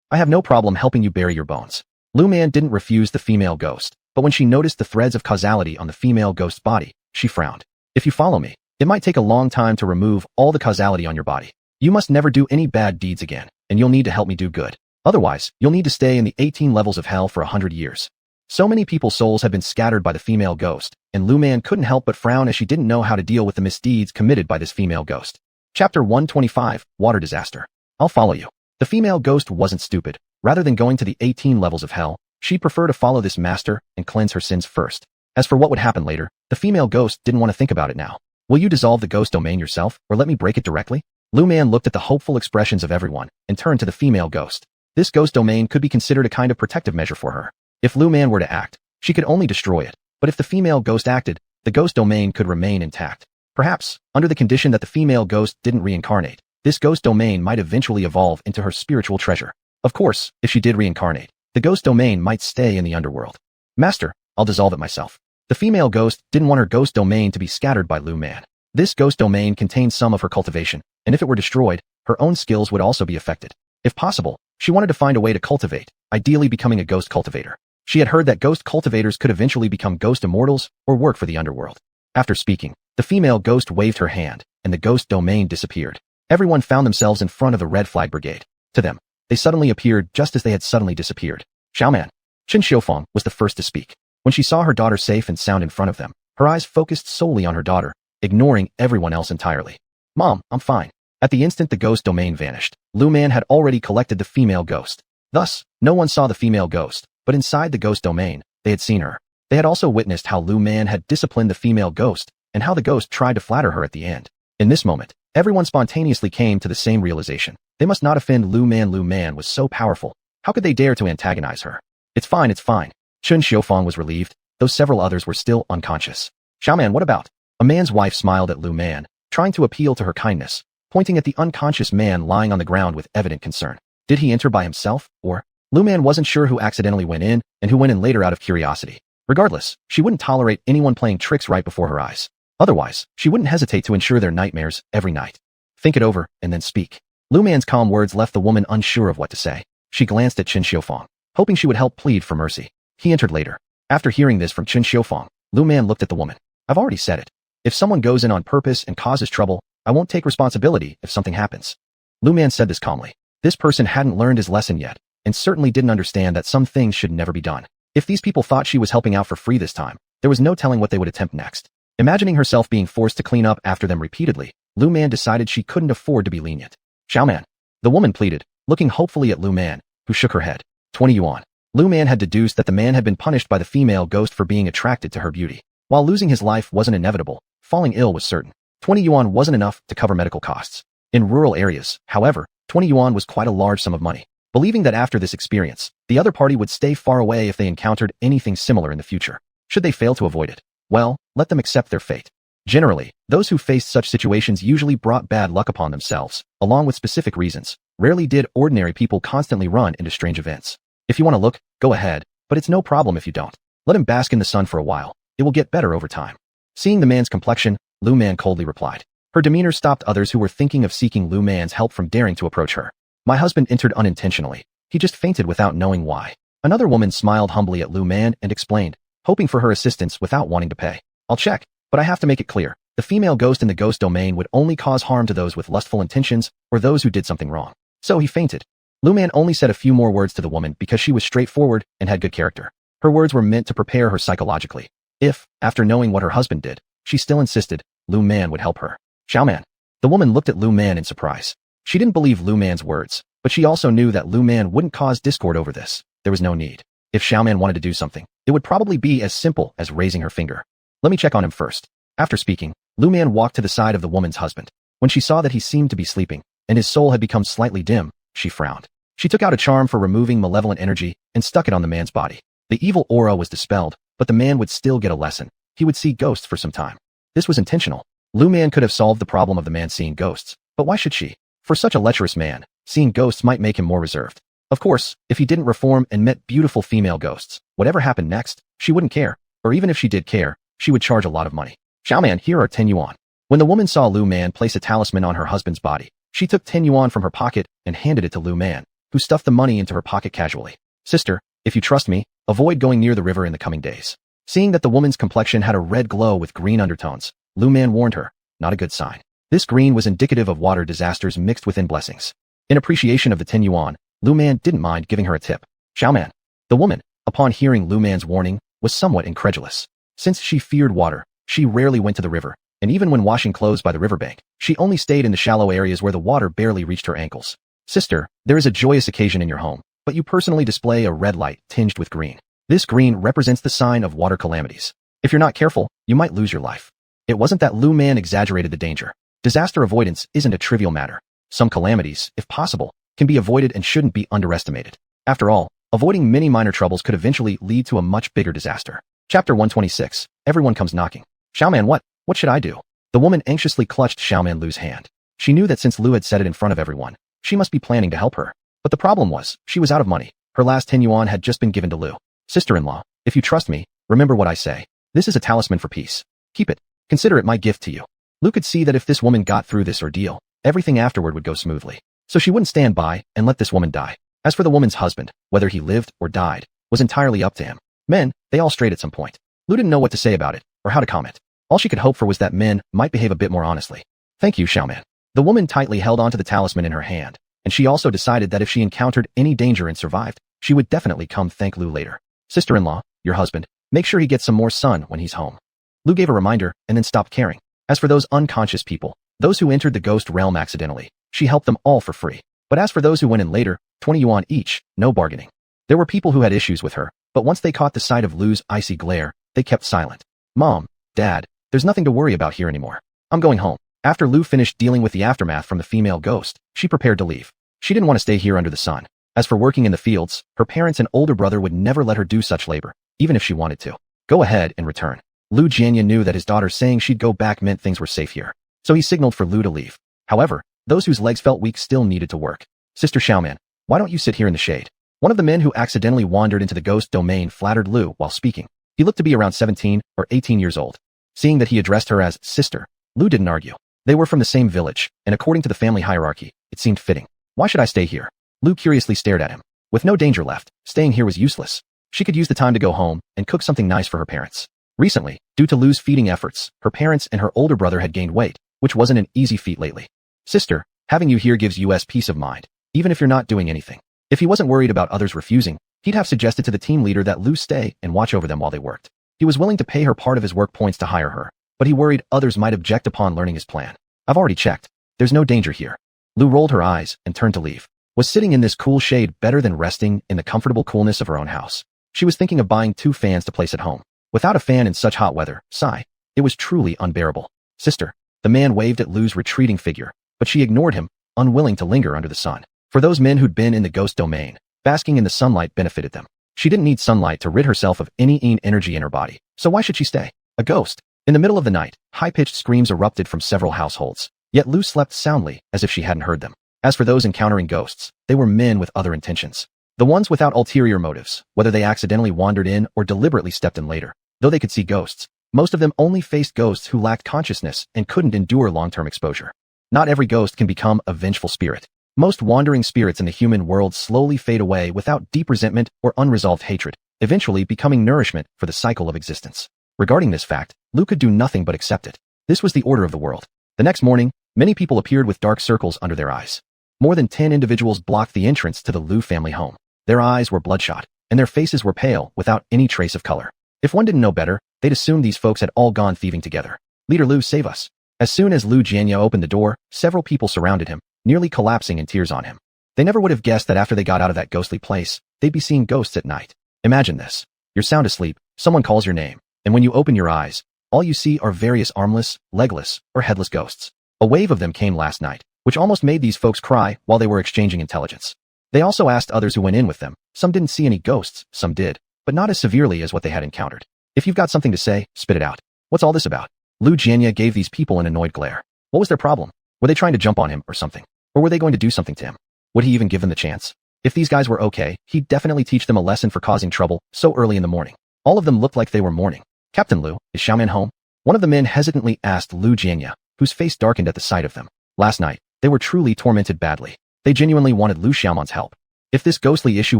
A: I have no problem helping you bury your bones. Lu Man didn't refuse the female ghost, but when she noticed the threads of causality on the female ghost's body, she frowned. If you follow me, it might take a long time to remove all the causality on your body. You must never do any bad deeds again, and you'll need to help me do good. Otherwise, you'll need to stay in the 18 levels of hell for 100 years. So many people's souls had been scattered by the female ghost, and Lu Man couldn't help but frown as she didn't know how to deal with the misdeeds committed by this female ghost. Chapter 125, Water Disaster. I'll follow you. The female ghost wasn't stupid. Rather than going to the 18 levels of hell, she'd prefer to follow this master and cleanse her sins first. As for what would happen later, the female ghost didn't want to think about it now. Will you dissolve the ghost domain yourself, or let me break it directly? Lu Man looked at the hopeful expressions of everyone and turned to the female ghost. This ghost domain could be considered a kind of protective measure for her. If Lu Man were to act, she could only destroy it. But if the female ghost acted, the ghost domain could remain intact. Perhaps, under the condition that the female ghost didn't reincarnate, this ghost domain might eventually evolve into her spiritual treasure. Of course, if she did reincarnate, the ghost domain might stay in the underworld. Master, I'll dissolve it myself. The female ghost didn't want her ghost domain to be scattered by Lu Man. This ghost domain contained some of her cultivation, and if it were destroyed, her own skills would also be affected. If possible, she wanted to find a way to cultivate, ideally becoming a ghost cultivator. She had heard that ghost cultivators could eventually become ghost immortals or work for the underworld. After speaking, the female ghost waved her hand, and the ghost domain disappeared. Everyone found themselves in front of the red flag brigade. To them, they suddenly appeared just as they had suddenly disappeared. Xiaoman. Qin Xiufeng was the first to speak. When she saw her daughter safe and sound in front of them, her eyes focused solely on her daughter, ignoring everyone else entirely. Mom, I'm fine. At the instant the ghost domain vanished, Lu Man had already collected the female ghost. Thus, no one saw the female ghost, but inside the ghost domain, they had seen her. They had also witnessed how Lu Man had disciplined the female ghost, and how the ghost tried to flatter her at the end. In this moment, everyone spontaneously came to the same realization. They must not offend Lu Man. Lu Man was so powerful. How could they dare to antagonize her? It's fine, it's fine. Qin Xiufeng was relieved, though several others were still unconscious. Xiaoman, what about? A man's wife smiled at Lu Man, trying to appeal to her kindness, pointing at the unconscious man lying on the ground with evident concern. Did he enter by himself, or? Lu Man wasn't sure who accidentally went in, and who went in later out of curiosity. Regardless, she wouldn't tolerate anyone playing tricks right before her eyes. Otherwise, she wouldn't hesitate to ensure their nightmares every night. Think it over, and then speak. Lu Man's calm words left the woman unsure of what to say. She glanced at Qin Xiufeng, hoping she would help plead for mercy. He entered later. After hearing this from Qin Xiufeng, Lu Man looked at the woman. I've already said it. If someone goes in on purpose and causes trouble, I won't take responsibility if something happens. Lu Man said this calmly. This person hadn't learned his lesson yet, and certainly didn't understand that some things should never be done. If these people thought she was helping out for free this time, there was no telling what they would attempt next. Imagining herself being forced to clean up after them repeatedly, Lu Man decided she couldn't afford to be lenient. Xiaoman. The woman pleaded, looking hopefully at Lu Man, who shook her head. 20 yuan. Lu Man had deduced that the man had been punished by the female ghost for being attracted to her beauty. While losing his life wasn't inevitable, falling ill was certain. 20 yuan wasn't enough to cover medical costs. In rural areas, however, 20 yuan was quite a large sum of money. Believing that after this experience, the other party would stay far away if they encountered anything similar in the future. Should they fail to avoid it, well, let them accept their fate. Generally, those who faced such situations usually brought bad luck upon themselves, along with specific reasons. Rarely did ordinary people constantly run into strange events. If you want to look, go ahead, but it's no problem if you don't. Let him bask in the sun for a while. It will get better over time. Seeing the man's complexion, Lu Man coldly replied. Her demeanor stopped others who were thinking of seeking Lu Man's help from daring to approach her. My husband entered unintentionally. He just fainted without knowing why. Another woman smiled humbly at Lu Man and explained, hoping for her assistance without wanting to pay. I'll check, but I have to make it clear. The female ghost in the ghost domain would only cause harm to those with lustful intentions or those who did something wrong. So he fainted. Lu Man only said a few more words to the woman because she was straightforward and had good character. Her words were meant to prepare her psychologically. If, after knowing what her husband did, she still insisted, Lu Man would help her. Xiaoman. The woman looked at Lu Man in surprise. She didn't believe Lu Man's words, but she also knew that Lu Man wouldn't cause discord over this. There was no need. If Xiaoman wanted to do something, it would probably be as simple as raising her finger. Let me check on him first. After speaking, Lu Man walked to the side of the woman's husband. When she saw that he seemed to be sleeping, and his soul had become slightly dim, she frowned. She took out a charm for removing malevolent energy and stuck it on the man's body. The evil aura was dispelled, but the man would still get a lesson. He would see ghosts for some time. This was intentional. Lu Man could have solved the problem of the man seeing ghosts, but why should she? For such a lecherous man, seeing ghosts might make him more reserved. Of course, if he didn't reform and met beautiful female ghosts, whatever happened next, she wouldn't care. Or even if she did care, she would charge a lot of money. Xiaoman, here are 10 yuan. When the woman saw Lu Man place a talisman on her husband's body, she took 10 yuan from her pocket and handed it to Lu Man, who stuffed the money into her pocket casually. Sister, if you trust me, avoid going near the river in the coming days. Seeing that the woman's complexion had a red glow with green undertones, Lu Man warned her, not a good sign. This green was indicative of water disasters mixed within blessings. In appreciation of the 10 yuan, Lu Man didn't mind giving her a tip. Xiao Man. The woman, upon hearing Lu Man's warning, was somewhat incredulous. Since she feared water, she rarely went to the river, and even when washing clothes by the riverbank, she only stayed in the shallow areas where the water barely reached her ankles. Sister, there is a joyous occasion in your home, but you personally display a red light tinged with green. This green represents the sign of water calamities. If you're not careful, you might lose your life. It wasn't that Lu Man exaggerated the danger. Disaster avoidance isn't a trivial matter. Some calamities, if possible, can be avoided and shouldn't be underestimated. After all, avoiding many minor troubles could eventually lead to a much bigger disaster. Chapter 126. Everyone comes knocking. Xiao Man, what should I do? The woman anxiously clutched Xiao Man Lu's hand. She knew that since Lu had said it in front of everyone, she must be planning to help her. But the problem was, she was out of money. Her last 10 yuan had just been given to Lu. Sister-in-law, if you trust me, remember what I say. This is a talisman for peace. Keep it. Consider it my gift to you. Lu could see that if this woman got through this ordeal, everything afterward would go smoothly. So she wouldn't stand by and let this woman die. As for the woman's husband, whether he lived or died, was entirely up to him. Men, they all strayed at some point. Lu didn't know what to say about it, or how to comment. All she could hope for was that men might behave a bit more honestly. Thank you, Xiao Man. The woman tightly held onto the talisman in her hand, and she also decided that if she encountered any danger and survived, she would definitely come thank Lu later. Sister-in-law, your husband, make sure he gets some more sun when he's home. Lu gave a reminder and then stopped caring. As for those unconscious people, those who entered the ghost realm accidentally, she helped them all for free. But as for those who went in later, 20 yuan each, no bargaining. There were people who had issues with her, but once they caught the sight of Lu's icy glare, they kept silent. Mom, Dad, there's nothing to worry about here anymore. I'm going home. After Lu finished dealing with the aftermath from the female ghost, she prepared to leave. She didn't want to stay here under the sun. As for working in the fields, her parents and older brother would never let her do such labor, even if she wanted to. Go ahead and return. Lu Jianya knew that his daughter saying she'd go back meant things were safe here, so he signaled for Lu to leave. However, those whose legs felt weak still needed to work. Sister Xiao Man, why don't you sit here in the shade? One of the men who accidentally wandered into the ghost domain flattered Lu while speaking. He looked to be around 17 or 18 years old. Seeing that he addressed her as sister, Lu didn't argue. They were from the same village, and according to the family hierarchy, it seemed fitting. Why should I stay here? Lu curiously stared at him. With no danger left, staying here was useless. She could use the time to go home and cook something nice for her parents. Recently, due to Lu's feeding efforts, her parents and her older brother had gained weight, which wasn't an easy feat lately. Sister, having you here gives us peace of mind, even if you're not doing anything. If he wasn't worried about others refusing, he'd have suggested to the team leader that Lu stay and watch over them while they worked. He was willing to pay her part of his work points to hire her, but he worried others might object upon learning his plan. I've already checked. There's no danger here. Lu rolled her eyes and turned to leave. Was sitting in this cool shade better than resting in the comfortable coolness of her own house? She was thinking of buying 2 fans to place at home. Without a fan in such hot weather, sigh. It was truly unbearable. Sister. The man waved at Lu's retreating figure, but she ignored him, unwilling to linger under the sun. For those men who'd been in the ghost domain, basking in the sunlight benefited them. She didn't need sunlight to rid herself of any energy in her body, so why should she stay? A ghost. In the middle of the night, high-pitched screams erupted from several households, yet Lu slept soundly as if she hadn't heard them. As for those encountering ghosts, they were men with other intentions. The ones without ulterior motives, whether they accidentally wandered in or deliberately stepped in later. Though they could see ghosts, most of them only faced ghosts who lacked consciousness and couldn't endure long-term exposure. Not every ghost can become a vengeful spirit. Most wandering spirits in the human world slowly fade away without deep resentment or unresolved hatred, eventually becoming nourishment for the cycle of existence. Regarding this fact, Lu could do nothing but accept it. This was the order of the world. The next morning, many people appeared with dark circles under their eyes. More than 10 individuals blocked the entrance to the Lu family home. Their eyes were bloodshot, and their faces were pale without any trace of color. If one didn't know better, they'd assume these folks had all gone thieving together. Leader Lu, save us. As soon as Lu Jianya opened the door, several people surrounded him, nearly collapsing in tears on him. They never would have guessed that after they got out of that ghostly place, they'd be seeing ghosts at night. Imagine this. You're sound asleep, someone calls your name, and when you open your eyes, all you see are various armless, legless, or headless ghosts. A wave of them came last night, which almost made these folks cry while they were exchanging intelligence. They also asked others who went in with them. Some didn't see any ghosts, some did, but not as severely as what they had encountered. If you've got something to say, spit it out. What's all this about? Lu Jianya gave these people an annoyed glare. What was their problem? Were they trying to jump on him or something? Or were they going to do something to him? Would he even give them the chance? If these guys were okay, he'd definitely teach them a lesson for causing trouble so early in the morning. All of them looked like they were mourning. Captain Lu, is Xiao Man home? One of the men hesitantly asked Lu Jianya, whose face darkened at the sight of them. Last night, they were truly tormented badly. They genuinely wanted Lu Xiaoman's help. If this ghostly issue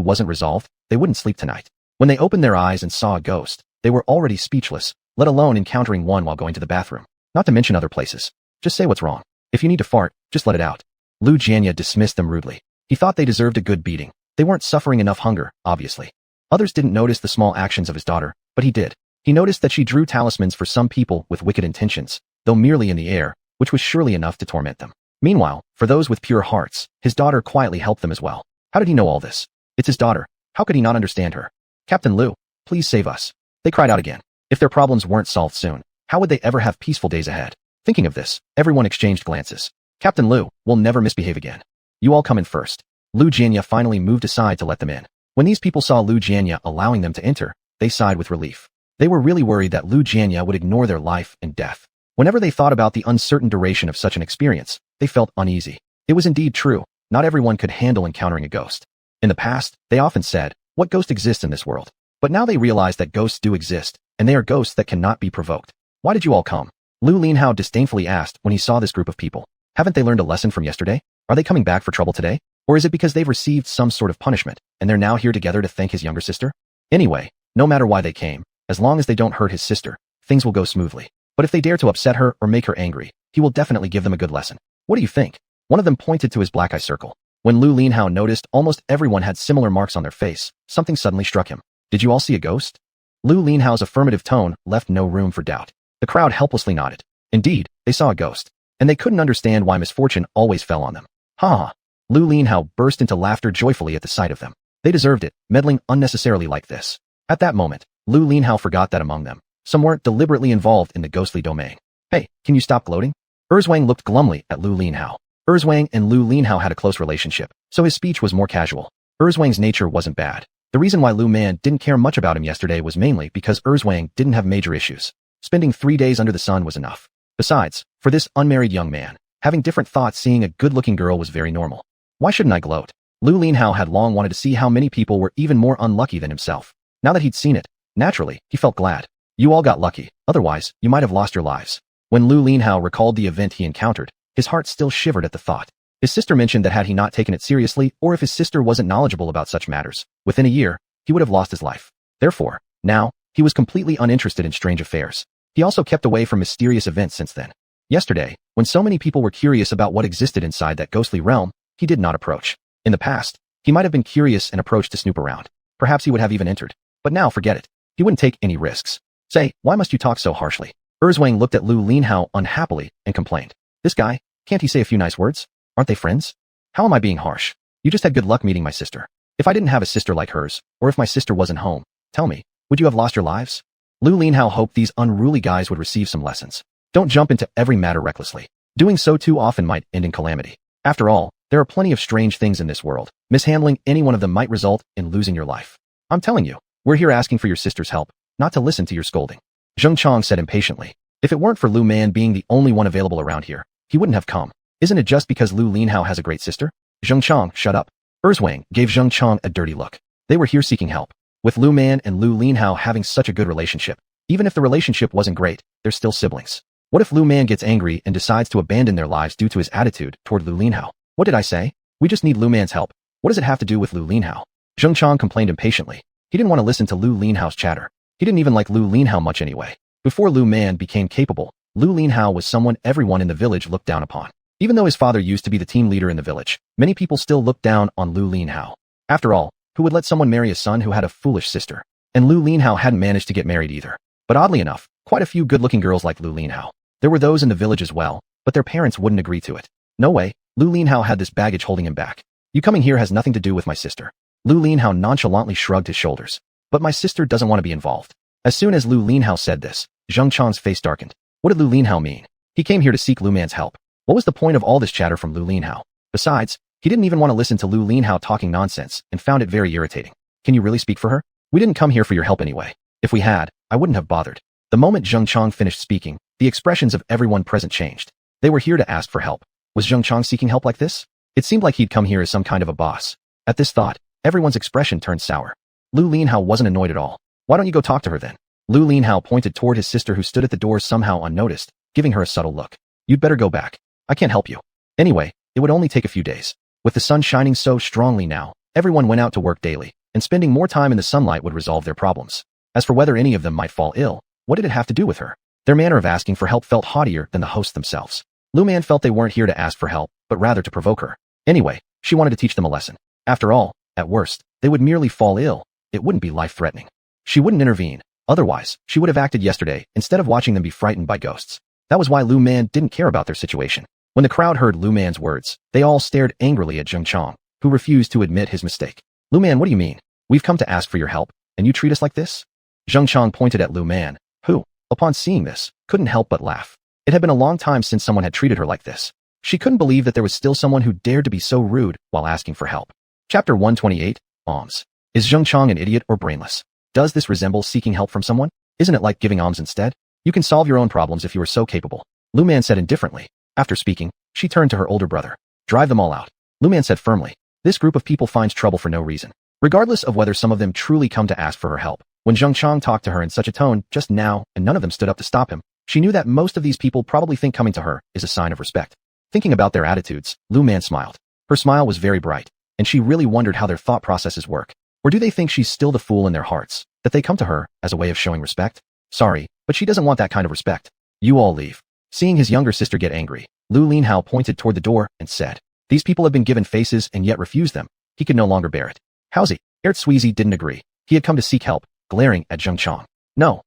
A: wasn't resolved, they wouldn't sleep tonight. When they opened their eyes and saw a ghost, They were already speechless, let alone encountering one while going to the bathroom. Not to mention other places. Just say what's wrong. If you need to fart, just let it out. Lu Jianya dismissed them rudely. He thought they deserved a good beating. They weren't suffering enough hunger, obviously. Others didn't notice the small actions of his daughter, but he did. He noticed that she drew talismans for some people with wicked intentions, though merely in the air, which was surely enough to torment them. Meanwhile, for those with pure hearts, his daughter quietly helped them as well. How did he know all this? It's his daughter. How could he not understand her? Captain Lu, please save us. They cried out again. If their problems weren't solved soon, how would they ever have peaceful days ahead? Thinking of this, everyone exchanged glances. Captain Lu will never misbehave again. You all come in first. Lu Jianya finally moved aside to let them in. When these people saw Lu Jianya allowing them to enter, they sighed with relief. They were really worried that Lu Jianya would ignore their life and death. Whenever they thought about the uncertain duration of such an experience, they felt uneasy. It was indeed true. Not everyone could handle encountering a ghost. In the past, they often said, what ghost exists in this world? But now they realize that ghosts do exist, and they are ghosts that cannot be provoked. Why did you all come? Lu Linhao disdainfully asked when he saw this group of people. Haven't they learned a lesson from yesterday? Are they coming back for trouble today? Or is it because they've received some sort of punishment, and they're now here together to thank his younger sister? Anyway, no matter why they came, as long as they don't hurt his sister, things will go smoothly. But if they dare to upset her or make her angry, he will definitely give them a good lesson. What do you think? One of them pointed to his black eye circle. When Lu Linhao noticed almost everyone had similar marks on their face, something suddenly struck him. Did you all see a ghost? Lu Linhao's affirmative tone left no room for doubt. The crowd helplessly nodded. Indeed, they saw a ghost. And they couldn't understand why misfortune always fell on them. Ha ha. Lu Linhao burst into laughter joyfully at the sight of them. They deserved it, meddling unnecessarily like this. At that moment, Lu Linhao forgot that among them, some weren't deliberately involved in the ghostly domain. Hey, can you stop gloating? Erzwang looked glumly at Lu Linhao. Erzwang and Lu Linhao had a close relationship, so his speech was more casual. Erzwang's nature wasn't bad. The reason why Lu Man didn't care much about him yesterday was mainly because Erzwang didn't have major issues. Spending 3 days under the sun was enough. Besides, for this unmarried young man, having different thoughts seeing a good-looking girl was very normal. Why shouldn't I gloat? Lu Linhao had long wanted to see how many people were even more unlucky than himself. Now that he'd seen it, naturally, he felt glad. You all got lucky, otherwise, you might have lost your lives. When Lu Linhao recalled the event he encountered, his heart still shivered at the thought. His sister mentioned that had he not taken it seriously, or if his sister wasn't knowledgeable about such matters, within a year, he would have lost his life. Therefore, now, he was completely uninterested in strange affairs. He also kept away from mysterious events since then. Yesterday, when so many people were curious about what existed inside that ghostly realm, he did not approach. In the past, he might have been curious and approached to snoop around. Perhaps he would have even entered. But now forget it. He wouldn't take any risks. Say, why must you talk so harshly? Erzwang looked at Lu Linhao unhappily and complained. This guy, can't he say a few nice words? Aren't they friends? How am I being harsh? You just had good luck meeting my sister. If I didn't have a sister like hers, or if my sister wasn't home, tell me, would you have lost your lives? Lu Linhao hoped these unruly guys would receive some lessons. Don't jump into every matter recklessly. Doing so too often might end in calamity. After all, there are plenty of strange things in this world. Mishandling any one of them might result in losing your life. I'm telling you, we're here asking for your sister's help, not to listen to your scolding. Zheng Chong said impatiently. If it weren't for Lu Man being the only one available around here, he wouldn't have come. Isn't it just because Lu Linhao has a great sister? Zheng Chong, shut up. Erzwang gave Zheng Chong a dirty look. They were here seeking help. With Lu Man and Lu Linhao having such a good relationship, even if the relationship wasn't great, they're still siblings. What if Lu Man gets angry and decides to abandon their lives due to his attitude toward Lu Linhao? What did I say? We just need Lu Man's help. What does it have to do with Lu Linhao? Zheng Chong complained impatiently. He didn't want to listen to Lu Linhao's chatter. He didn't even like Lu Linhao much anyway. Before Lu Man became capable, Lu Linhao was someone everyone in the village looked down upon. Even though his father used to be the team leader in the village, many people still looked down on Lu Linhao. After all, who would let someone marry a son who had a foolish sister? And Lu Linhao hadn't managed to get married either. But oddly enough, quite a few good-looking girls like Lu Linhao. There were those in the village as well, but their parents wouldn't agree to it. No way, Lu Linhao had this baggage holding him back. You coming here has nothing to do with my sister. Lu Linhao nonchalantly shrugged his shoulders. But my sister doesn't want to be involved. As soon as Lu Linhao said this, Zheng Chong's face darkened. What did Lu Linhao mean? He came here to seek Lu Man's help. What was the point of all this chatter from Lu Linhao? Besides, he didn't even want to listen to Lu Linhao talking nonsense and found it very irritating. Can you really speak for her? We didn't come here for your help anyway. If we had, I wouldn't have bothered. The moment Zheng Chong finished speaking, the expressions of everyone present changed. They were here to ask for help. Was Zheng Chong seeking help like this? It seemed like he'd come here as some kind of a boss. At this thought, everyone's expression turned sour. Lu Linhao wasn't annoyed at all. Why don't you go talk to her then? Lu Linhao pointed toward his sister who stood at the door somehow unnoticed, giving her a subtle look. You'd better go back. I can't help you. Anyway, it would only take a few days. With the sun shining so strongly now, everyone went out to work daily, and spending more time in the sunlight would resolve their problems. As for whether any of them might fall ill, what did it have to do with her? Their manner of asking for help felt haughtier than the hosts themselves. Lu Man felt they weren't here to ask for help, but rather to provoke her. Anyway, she wanted to teach them a lesson. After all, at worst, they would merely fall ill. It wouldn't be life-threatening. She wouldn't intervene. Otherwise, she would have acted yesterday instead of watching them be frightened by ghosts. That was why Lu Man didn't care about their situation. When the crowd heard Lu Man's words, they all stared angrily at Zheng Chong, who refused to admit his mistake. Lu Man, what do you mean? We've come to ask for your help, and you treat us like this? Zheng Chong pointed at Lu Man, who, upon seeing this, couldn't help but laugh. It had been a long time since someone had treated her like this. She couldn't believe that there was still someone who dared to be so rude while asking for help. Chapter 128, Alms. Is Zheng Chong an idiot or brainless? Does this resemble seeking help from someone? Isn't it like giving alms instead? You can solve your own problems if you are so capable. Lu Man said indifferently. After speaking, she turned to her older brother. Drive them all out. Lu Man said firmly. This group of people finds trouble for no reason, regardless of whether some of them truly come to ask for her help. When Zheng Chong talked to her in such a tone just now and none of them stood up to stop him, she knew that most of these people probably think coming to her is a sign of respect. Thinking about their attitudes, Lu Man smiled. Her smile was very bright, and she really wondered how their thought processes work. Or do they think she's still the fool in their hearts, that they come to her as a way of showing respect? Sorry, but she doesn't want that kind of respect. You all leave. Seeing his younger sister get angry, Lu Linhao pointed toward the door and said, these people have been given faces and yet refused them. He could no longer bear it. How's he? Shuizi didn't agree. He had come to seek help, glaring at Zheng Chong. No,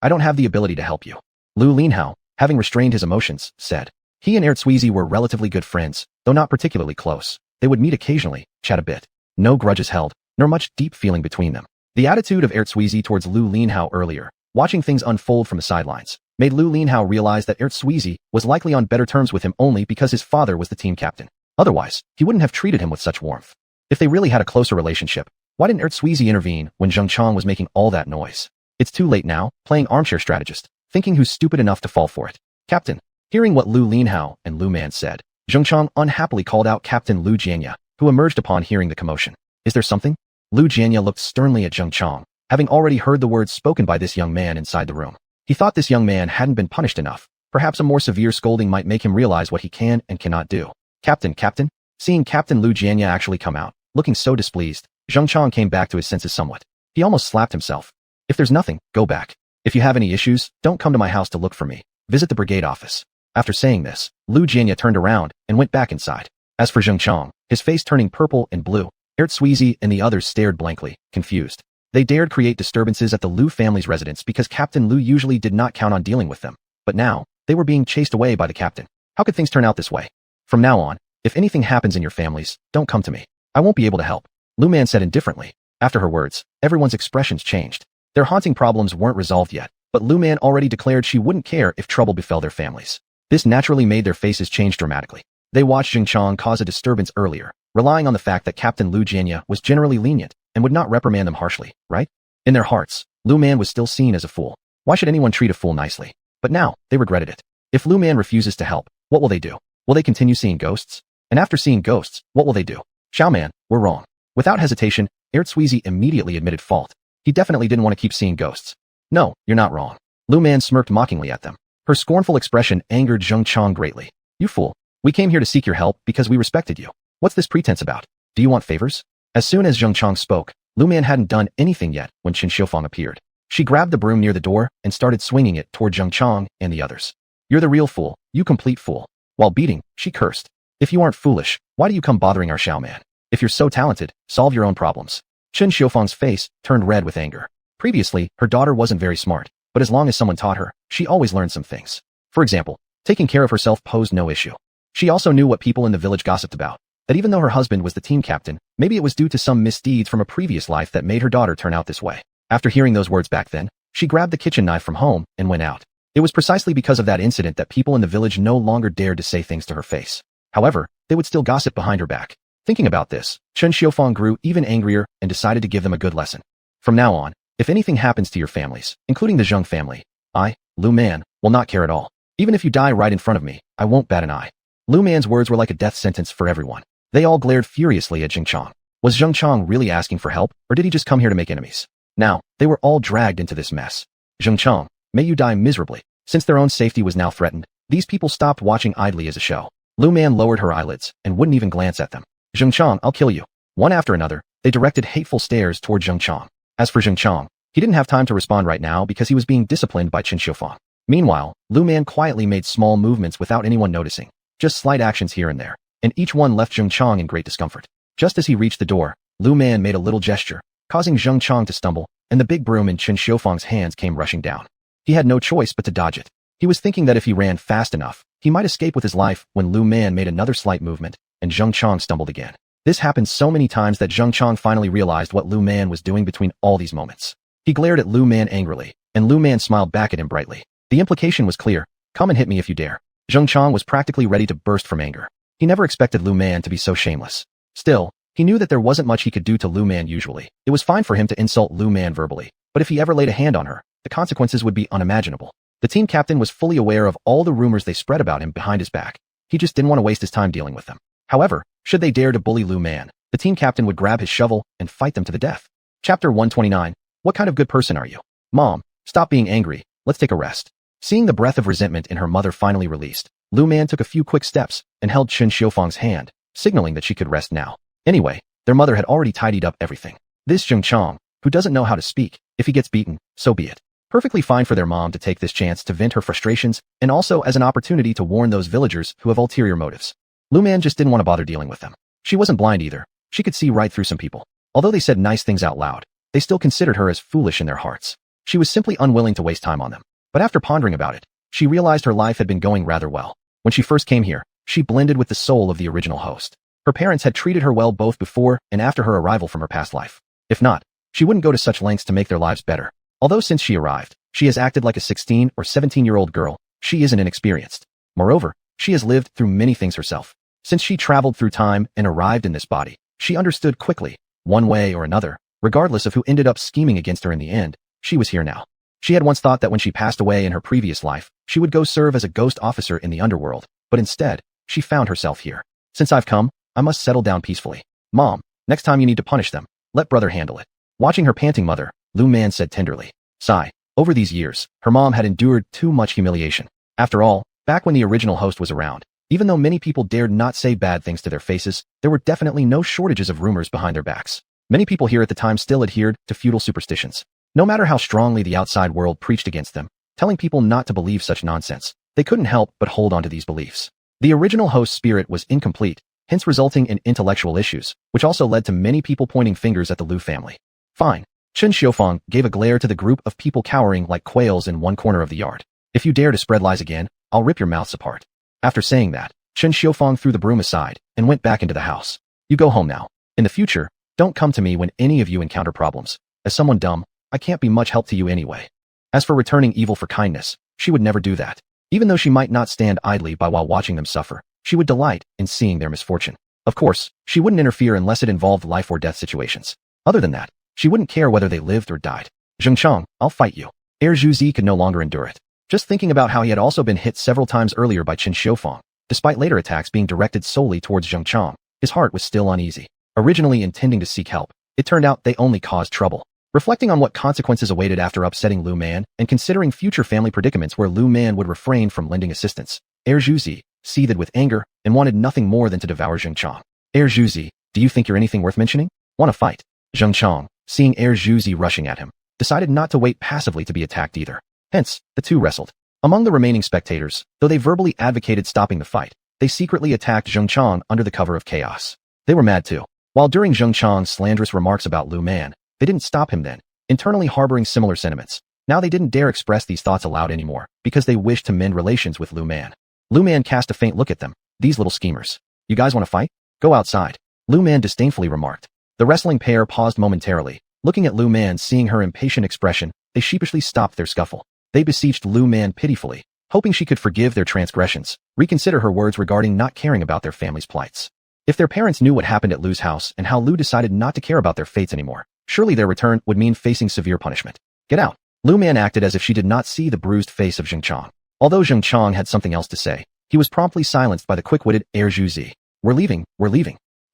A: I don't have the ability to help you. Lu Linhao, having restrained his emotions, said. He and Shuizi were relatively good friends, though not particularly close. They would meet occasionally, chat a bit. No grudges held, nor much deep feeling between them. The attitude of Shuizi towards Lu Linhao earlier, watching things unfold from the sidelines, made Lu Linhao realize that Shuizi was likely on better terms with him only because his father was the team captain. Otherwise, he wouldn't have treated him with such warmth. If they really had a closer relationship, why didn't Shuizi intervene when Zheng Chong was making all that noise? It's too late now, playing armchair strategist, thinking who's stupid enough to fall for it. Captain. Hearing what Lu Linhao and Lu Man said, Zheng Chong unhappily called out Captain Lu Jianya, who emerged upon hearing the commotion. Is there something? Lu Jianya looked sternly at Zheng Chong, having already heard the words spoken by this young man inside the room. He thought this young man hadn't been punished enough. Perhaps a more severe scolding might make him realize what he can and cannot do. Captain. Seeing Captain Lu Jianya actually come out, looking so displeased, Zheng Chong came back to his senses somewhat. He almost slapped himself. If there's nothing, go back. If you have any issues, don't come to my house to look for me. Visit the brigade office. After saying this, Lu Jianya turned around and went back inside. As for Zheng Chong, his face turning purple and blue, Shuizi and the others stared blankly, confused. They dared create disturbances at the Lu family's residence because Captain Lu usually did not count on dealing with them. But now, they were being chased away by the captain. How could things turn out this way? From now on, if anything happens in your families, don't come to me. I won't be able to help. Lu Man said indifferently. After her words, everyone's expressions changed. Their haunting problems weren't resolved yet, but Lu Man already declared she wouldn't care if trouble befell their families. This naturally made their faces change dramatically. They watched Zheng Chong cause a disturbance earlier, relying on the fact that Captain Lu Jianya was generally lenient and would not reprimand them harshly, right? In their hearts, Lu Man was still seen as a fool. Why should anyone treat a fool nicely? But now, they regretted it. If Lu Man refuses to help, what will they do? Will they continue seeing ghosts? And after seeing ghosts, what will they do? Xiao Man, we're wrong. Without hesitation, Shuizi immediately admitted fault. He definitely didn't want to keep seeing ghosts. No, you're not wrong. Lu Man smirked mockingly at them. Her scornful expression angered Zheng Chong greatly. You fool. We came here to seek your help because we respected you. What's this pretense about? Do you want favors? As soon as Zheng Chong spoke, Lu Man hadn't done anything yet when Qin Xiufang appeared. She grabbed the broom near the door and started swinging it toward Zheng Chong and the others. You're the real fool, you complete fool. While beating, she cursed. If you aren't foolish, why do you come bothering our Xiao Man? If you're so talented, solve your own problems. Qin Xiufang's face turned red with anger. Previously, her daughter wasn't very smart, but as long as someone taught her, she always learned some things. For example, taking care of herself posed no issue. She also knew what people in the village gossiped about, that even though her husband was the team captain, maybe it was due to some misdeeds from a previous life that made her daughter turn out this way. After hearing those words back then, she grabbed the kitchen knife from home and went out. It was precisely because of that incident that people in the village no longer dared to say things to her face. However, they would still gossip behind her back. Thinking about this, Qin Xiufang grew even angrier and decided to give them a good lesson. From now on, if anything happens to your families, including the Zheng family, I, Lu Man, will not care at all. Even if you die right in front of me, I won't bat an eye. Lu Man's words were like a death sentence for everyone. They all glared furiously at Zheng Chong. Was Zheng Chong really asking for help, or did he just come here to make enemies? Now, they were all dragged into this mess. Zheng Chong, may you die miserably. Since their own safety was now threatened, these people stopped watching idly as a show. Lu Man lowered her eyelids and wouldn't even glance at them. Zheng Chong, I'll kill you. One after another, they directed hateful stares toward Zheng Chong. As for Zheng Chong, He didn't have time to respond right now because he was being disciplined by Qin Xiufang. Meanwhile, Lu Man quietly made small movements without anyone noticing, just slight actions here and there, and each one left Zheng Chang in great discomfort. Just as he reached the door, Lu Man made a little gesture, causing Zheng Chang to stumble, and the big broom in Qin Xiufang's hands came rushing down. He had no choice but to dodge it. He was thinking that if he ran fast enough, he might escape with his life when Lu Man made another slight movement, and Zheng Chang stumbled again. This happened so many times that Zheng Chang finally realized what Lu Man was doing between all these moments. He glared at Lu Man angrily, and Lu Man smiled back at him brightly. The implication was clear: come and hit me if you dare. Zheng Chang was practically ready to burst from anger. He never expected Lu Man to be so shameless. Still, he knew that there wasn't much he could do to Lu Man usually. It was fine for him to insult Lu Man verbally, but if he ever laid a hand on her, the consequences would be unimaginable. The team captain was fully aware of all the rumors they spread about him behind his back. He just didn't want to waste his time dealing with them. However, should they dare to bully Lu Man, the team captain would grab his shovel and fight them to the death. Chapter 129. What kind of good person are you? Mom, stop being angry. Let's take a rest. Seeing the breath of resentment in her mother finally released, Lu Man took a few quick steps and held Qin Xiufang's hand, signaling that she could rest now. Anyway, their mother had already tidied up everything. This Zheng Chang, who doesn't know how to speak, if he gets beaten, so be it. Perfectly fine for their mom to take this chance to vent her frustrations and also as an opportunity to warn those villagers who have ulterior motives. Lu Man just didn't want to bother dealing with them. She wasn't blind either. She could see right through some people. Although they said nice things out loud, they still considered her as foolish in their hearts. She was simply unwilling to waste time on them. But after pondering about it, she realized her life had been going rather well. When she first came here, she blended with the soul of the original host. Her parents had treated her well both before and after her arrival from her past life. If not, she wouldn't go to such lengths to make their lives better. Although since she arrived, she has acted like a 16 or 17-year-old girl, she isn't inexperienced. Moreover, she has lived through many things herself. Since she traveled through time and arrived in this body, she understood quickly, one way or another, regardless of who ended up scheming against her in the end, she was here now. She had once thought that when she passed away in her previous life, she would go serve as a ghost officer in the underworld, but instead, she found herself here. Since I've come, I must settle down peacefully. Mom, next time you need to punish them, let brother handle it. Watching her panting mother, Lu Man said tenderly. Sigh. Over these years, her mom had endured too much humiliation. After all, back when the original host was around, even though many people dared not say bad things to their faces, there were definitely no shortages of rumors behind their backs. Many people here at the time still adhered to feudal superstitions. No matter how strongly the outside world preached against them, telling people not to believe such nonsense, they couldn't help but hold on to these beliefs. The original host's spirit was incomplete, hence resulting in intellectual issues, which also led to many people pointing fingers at the Lu family. Fine. Qin Xiufang gave a glare to the group of people cowering like quails in one corner of the yard. If you dare to spread lies again, I'll rip your mouths apart. After saying that, Qin Xiufang threw the broom aside and went back into the house. You go home now. In the future, don't come to me when any of you encounter problems. As someone dumb, I can't be much help to you anyway. As for returning evil for kindness, she would never do that. Even though she might not stand idly by while watching them suffer, she would delight in seeing their misfortune. Of course, she wouldn't interfere unless it involved life or death situations. Other than that, she wouldn't care whether they lived or died. Zheng Chang, I'll fight you. Heir Zhuzi could no longer endure it. Just thinking about how he had also been hit several times earlier by Qin Xiufang, despite later attacks being directed solely towards Zheng Chang, his heart was still uneasy. Originally intending to seek help, it turned out they only caused trouble. Reflecting on what consequences awaited after upsetting Lu Man, and considering future family predicaments where Lu Man would refrain from lending assistance, Heir Zhuzi seethed with anger and wanted nothing more than to devour Zheng Chang. Heir Zhuzi, do you think you're anything worth mentioning? Want to fight? Zheng Chang, seeing Heir Zhuzi rushing at him, decided not to wait passively to be attacked either. Hence, the two wrestled. Among the remaining spectators, though they verbally advocated stopping the fight, they secretly attacked Zheng Chang under the cover of chaos. They were mad too. While during Zheng Chang's slanderous remarks about Lu Man, they didn't stop him then, internally harboring similar sentiments. Now they didn't dare express these thoughts aloud anymore, because they wished to mend relations with Lu Man. Lu Man cast a faint look at them. These little schemers. You guys want to fight? Go outside. Lu Man disdainfully remarked. The wrestling pair paused momentarily. Looking at Lu Man, seeing her impatient expression, they sheepishly stopped their scuffle. They beseeched Lu Man pitifully, hoping she could forgive their transgressions, reconsider her words regarding not caring about their family's plights. If their parents knew what happened at Lu's house and how Lu decided not to care about their fates anymore, surely their return would mean facing severe punishment. Get out. Lu Man acted as if she did not see the bruised face of Zheng Chang. Although Zheng Chang had something else to say, he was promptly silenced by the quick-witted Heir Zhuzi. We're leaving.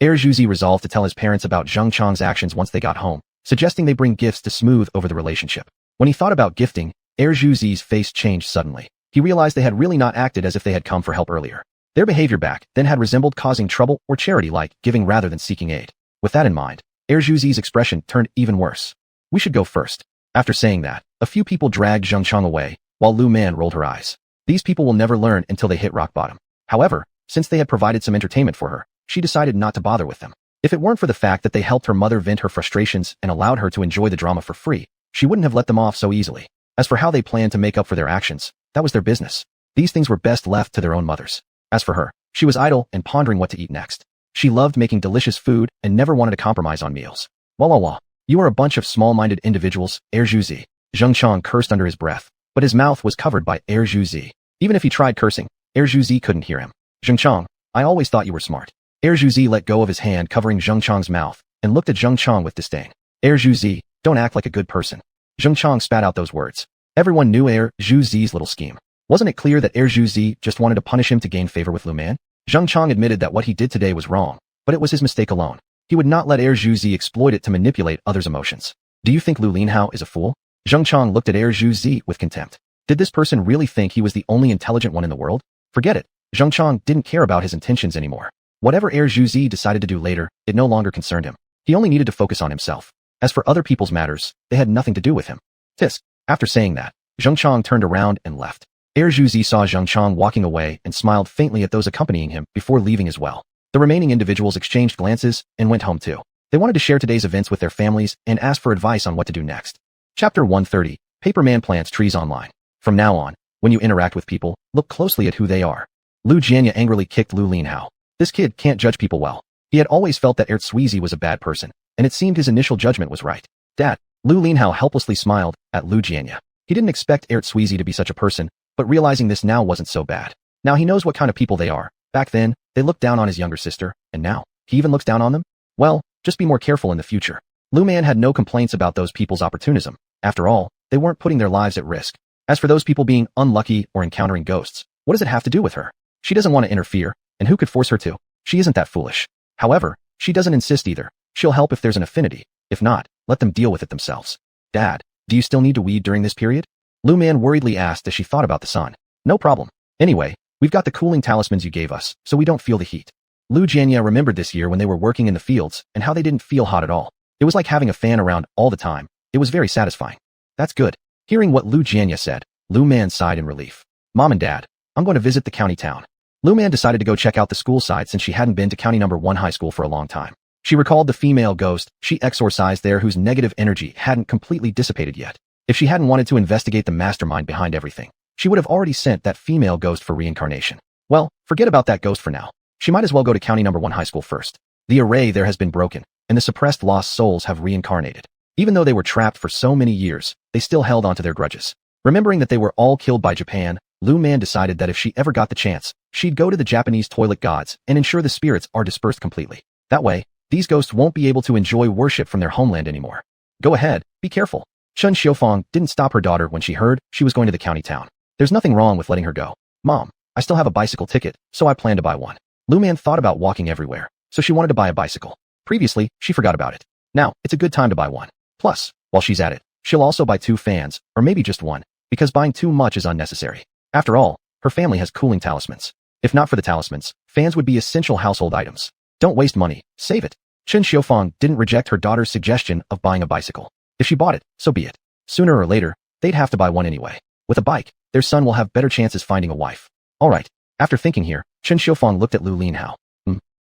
A: Heir Zhuzi resolved to tell his parents about Zheng Chang's actions once they got home, suggesting they bring gifts to smooth over the relationship. When he thought about gifting, Heir Zhuzi's face changed suddenly. He realized they had really not acted as if they had come for help earlier. Their behavior back then had resembled causing trouble or charity, like giving rather than seeking aid. With that in mind, Heir Zhuzi's expression turned even worse. We should go first. After saying that, a few people dragged Zhengchang away, while Lu Man rolled her eyes. These people will never learn until they hit rock bottom. However, since they had provided some entertainment for her, she decided not to bother with them. If it weren't for the fact that they helped her mother vent her frustrations and allowed her to enjoy the drama for free, she wouldn't have let them off so easily. As for how they planned to make up for their actions, that was their business. These things were best left to their own mothers. As for her, she was idle and pondering what to eat next. She loved making delicious food and never wanted to compromise on meals. Wah. You are a bunch of small-minded individuals, Zhuzi. Zhengchang cursed under his breath, but his mouth was covered by Zhuzi. Even if he tried cursing, Zhuzi couldn't hear him. Zhengchang, I always thought you were smart. Zhuzi let go of his hand covering Zhengchang's mouth and looked at Zhengchang with disdain. Zhuzi, don't act like a good person. Zhengchang spat out those words. Everyone knew Zhuzi's little scheme. Wasn't it clear that Zhuzi just wanted to punish him to gain favor with Lu Man? Zhengchang admitted that what he did today was wrong, but it was his mistake alone. He would not let Zhuzi exploit it to manipulate others' emotions. Do you think Lu Linhao is a fool? Zhengchang looked at Zhuzi with contempt. Did this person really think he was the only intelligent one in the world? Forget it. Zhengchang didn't care about his intentions anymore. Whatever Zhuzi decided to do later, it no longer concerned him. He only needed to focus on himself. As for other people's matters, they had nothing to do with him. Tisk. After saying that, Zhengchang turned around and left. Zhuzi saw Zhengchang walking away and smiled faintly at those accompanying him before leaving as well. The remaining individuals exchanged glances and went home too. They wanted to share today's events with their families and ask for advice on what to do next. Chapter 130, Paperman Plants Trees Online. From now on, when you interact with people, look closely at who they are. Lu Jianya angrily kicked Lu Linhao. This kid can't judge people well. He had always felt that Shuizi was a bad person, and it seemed his initial judgment was right. Dad, Lu Linhao helplessly smiled at Lu Jianya. He didn't expect Shuizi to be such a person, but realizing this now wasn't so bad. Now he knows what kind of people they are. Back then, they looked down on his younger sister, and now, he even looks down on them? Well, just be more careful in the future. Lu Man had no complaints about those people's opportunism. After all, they weren't putting their lives at risk. As for those people being unlucky or encountering ghosts, what does it have to do with her? She doesn't want to interfere, and who could force her to? She isn't that foolish. However, she doesn't insist either. She'll help if there's an affinity. If not, let them deal with it themselves. Dad, do you still need to weed during this period? Lu Man worriedly asked as she thought about the sun. No problem. Anyway, we've got the cooling talismans you gave us, so we don't feel the heat. Lu Jianya remembered this year when they were working in the fields and how they didn't feel hot at all. It was like having a fan around all the time. It was very satisfying. That's good. Hearing what Lu Jianya said, Lu Man sighed in relief. Mom and Dad, I'm going to visit the county town. Lu Man decided to go check out the school side since she hadn't been to County No. 1 high school for a long time. She recalled the female ghost she exorcised there whose negative energy hadn't completely dissipated yet. If she hadn't wanted to investigate the mastermind behind everything, she would have already sent that female ghost for reincarnation. Well, forget about that ghost for now. She might as well go to County No. 1 high school first. The array there has been broken, and the suppressed lost souls have reincarnated. Even though they were trapped for so many years, they still held onto their grudges. Remembering that they were all killed by Japan, Lu Man decided that if she ever got the chance, she'd go to the Japanese toilet gods and ensure the spirits are dispersed completely. That way, these ghosts won't be able to enjoy worship from their homeland anymore. Go ahead, be careful. Chen Xiufang didn't stop her daughter when she heard she was going to the county town. There's nothing wrong with letting her go. Mom, I still have a bicycle ticket, so I plan to buy one. Lu Man thought about walking everywhere, so she wanted to buy a bicycle. Previously, she forgot about it. Now, it's a good time to buy one. Plus, while she's at it, she'll also buy 2 fans, or maybe just one, because buying too much is unnecessary. After all, her family has cooling talismans. If not for the talismans, fans would be essential household items. Don't waste money, save it. Chen Xiufang didn't reject her daughter's suggestion of buying a bicycle. If she bought it, so be it. Sooner or later, they'd have to buy one anyway. With a bike, their son will have better chances finding a wife. Alright, after thinking here, Chen Xiufang looked at Lu Linhao.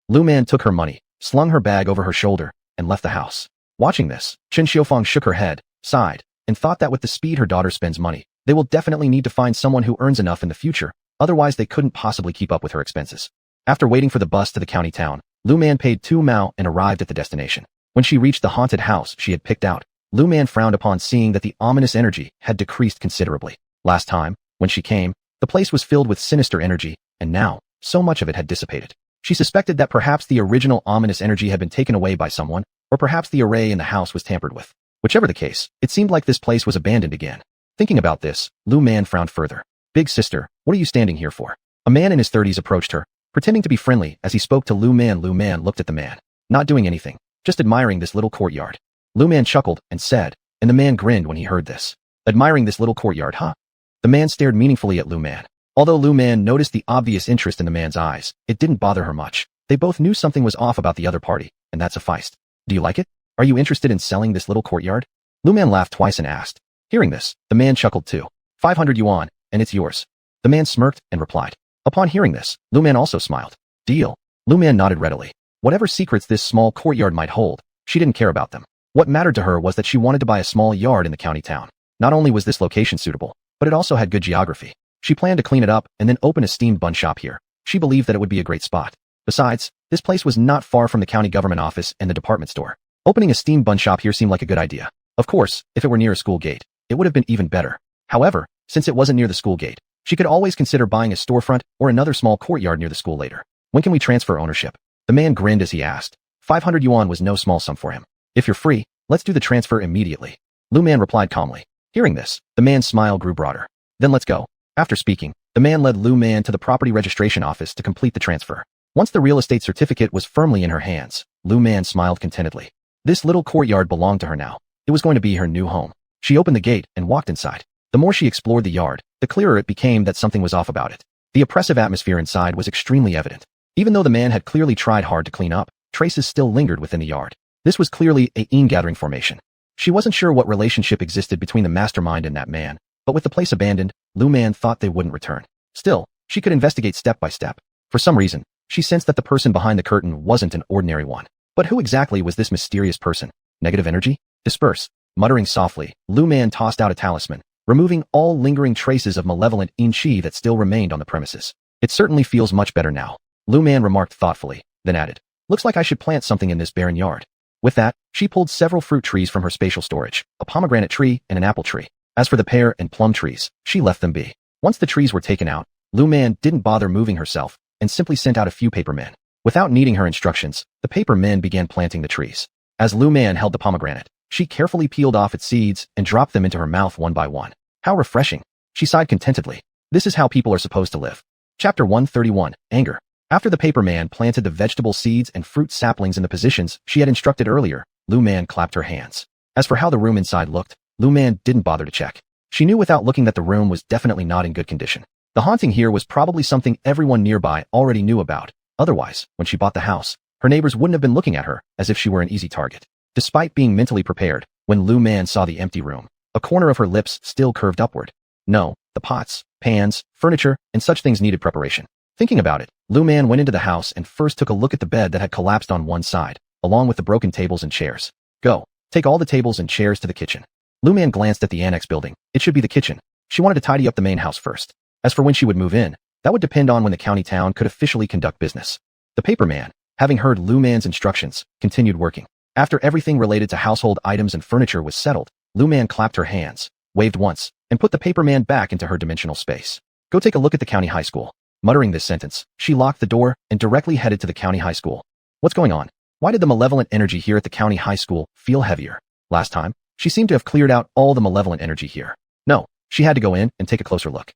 A: Lu Man took her money, slung her bag over her shoulder, and left the house. Watching this, Chen Xiufang shook her head, sighed, and thought that with the speed her daughter spends money, they will definitely need to find someone who earns enough in the future, otherwise they couldn't possibly keep up with her expenses. After waiting for the bus to the county town, Lu Man paid 2 mao and arrived at the destination. When she reached the haunted house she had picked out, Lu Man frowned upon seeing that the ominous energy had decreased considerably. Last time, when she came, the place was filled with sinister energy, and now, so much of it had dissipated. She suspected that perhaps the original ominous energy had been taken away by someone, or perhaps the array in the house was tampered with. Whichever the case, it seemed like this place was abandoned again. Thinking about this, Lu Man frowned further. Big sister, what are you standing here for? A man in his 30s approached her, pretending to be friendly as he spoke to Lu Man. Lu Man looked at the man, not doing anything, just admiring this little courtyard. Lu Man chuckled and said, and the man grinned when he heard this. Admiring this little courtyard, huh? The man stared meaningfully at Lu Man. Although Lu Man noticed the obvious interest in the man's eyes, it didn't bother her much. They both knew something was off about the other party, and that sufficed. Do you like it? Are you interested in selling this little courtyard? Lu Man laughed twice and asked, Hearing this, the man chuckled too. 500 yuan, and it's yours. The man smirked and replied. Upon hearing this, Lu Man also smiled. Deal. Lu Man nodded readily. Whatever secrets this small courtyard might hold, she didn't care about them. What mattered to her was that she wanted to buy a small yard in the county town. Not only was this location suitable, but it also had good geography. She planned to clean it up and then open a steamed bun shop here. She believed that it would be a great spot. Besides, this place was not far from the county government office and the department store. Opening a steamed bun shop here seemed like a good idea. Of course, if it were near a school gate, it would have been even better. However, since it wasn't near the school gate, she could always consider buying a storefront or another small courtyard near the school later. When can we transfer ownership? The man grinned as he asked. 500 yuan was no small sum for him. If you're free, let's do the transfer immediately. Lu Man replied calmly. Hearing this, the man's smile grew broader. Then let's go. After speaking, the man led Lu Man to the property registration office to complete the transfer. Once the real estate certificate was firmly in her hands, Lu Man smiled contentedly. This little courtyard belonged to her now. It was going to be her new home. She opened the gate and walked inside. The more she explored the yard, the clearer it became that something was off about it. The oppressive atmosphere inside was extremely evident. Even though the man had clearly tried hard to clean up, traces still lingered within the yard. This was clearly a gathering formation. She wasn't sure what relationship existed between the mastermind and that man, but with the place abandoned, Lu Man thought they wouldn't return. Still, she could investigate step by step. For some reason, she sensed that the person behind the curtain wasn't an ordinary one. But who exactly was this mysterious person? Negative energy? Disperse. Muttering softly, Lu Man tossed out a talisman, removing all lingering traces of malevolent qi that still remained on the premises. It certainly feels much better now. Lu Man remarked thoughtfully, then added, looks like I should plant something in this barren yard. With that, she pulled several fruit trees from her spatial storage, a pomegranate tree and an apple tree. As for the pear and plum trees, she left them be. Once the trees were taken out, Lu Man didn't bother moving herself and simply sent out a few paper men. Without needing her instructions, the paper men began planting the trees. As Lu Man held the pomegranate, she carefully peeled off its seeds and dropped them into her mouth one by one. How refreshing. She sighed contentedly. This is how people are supposed to live. Chapter 131, Anger. After the paper man planted the vegetable seeds and fruit saplings in the positions she had instructed earlier, Lu Man clapped her hands. As for how the room inside looked, Lu Man didn't bother to check. She knew without looking that the room was definitely not in good condition. The haunting here was probably something everyone nearby already knew about. Otherwise, when she bought the house, her neighbors wouldn't have been looking at her as if she were an easy target. Despite being mentally prepared, when Lu Man saw the empty room, a corner of her lips still curved upward. No, the pots, pans, furniture, and such things needed preparation. Thinking about it, Lu Man went into the house and first took a look at the bed that had collapsed on one side, along with the broken tables and chairs. Go. Take all the tables and chairs to the kitchen. Lu Man glanced at the annex building. It should be the kitchen. She wanted to tidy up the main house first. As for when she would move in, that would depend on when the county town could officially conduct business. The paper man, having heard Lu Man's instructions, continued working. After everything related to household items and furniture was settled, Lu Man clapped her hands, waved once, and put the paper man back into her dimensional space. Go take a look at the county high school. Muttering this sentence, she locked the door and directly headed to the county high school. What's going on? Why did the malevolent energy here at the county high school feel heavier? Last time, she seemed to have cleared out all the malevolent energy here. No, she had to go in and take a closer look.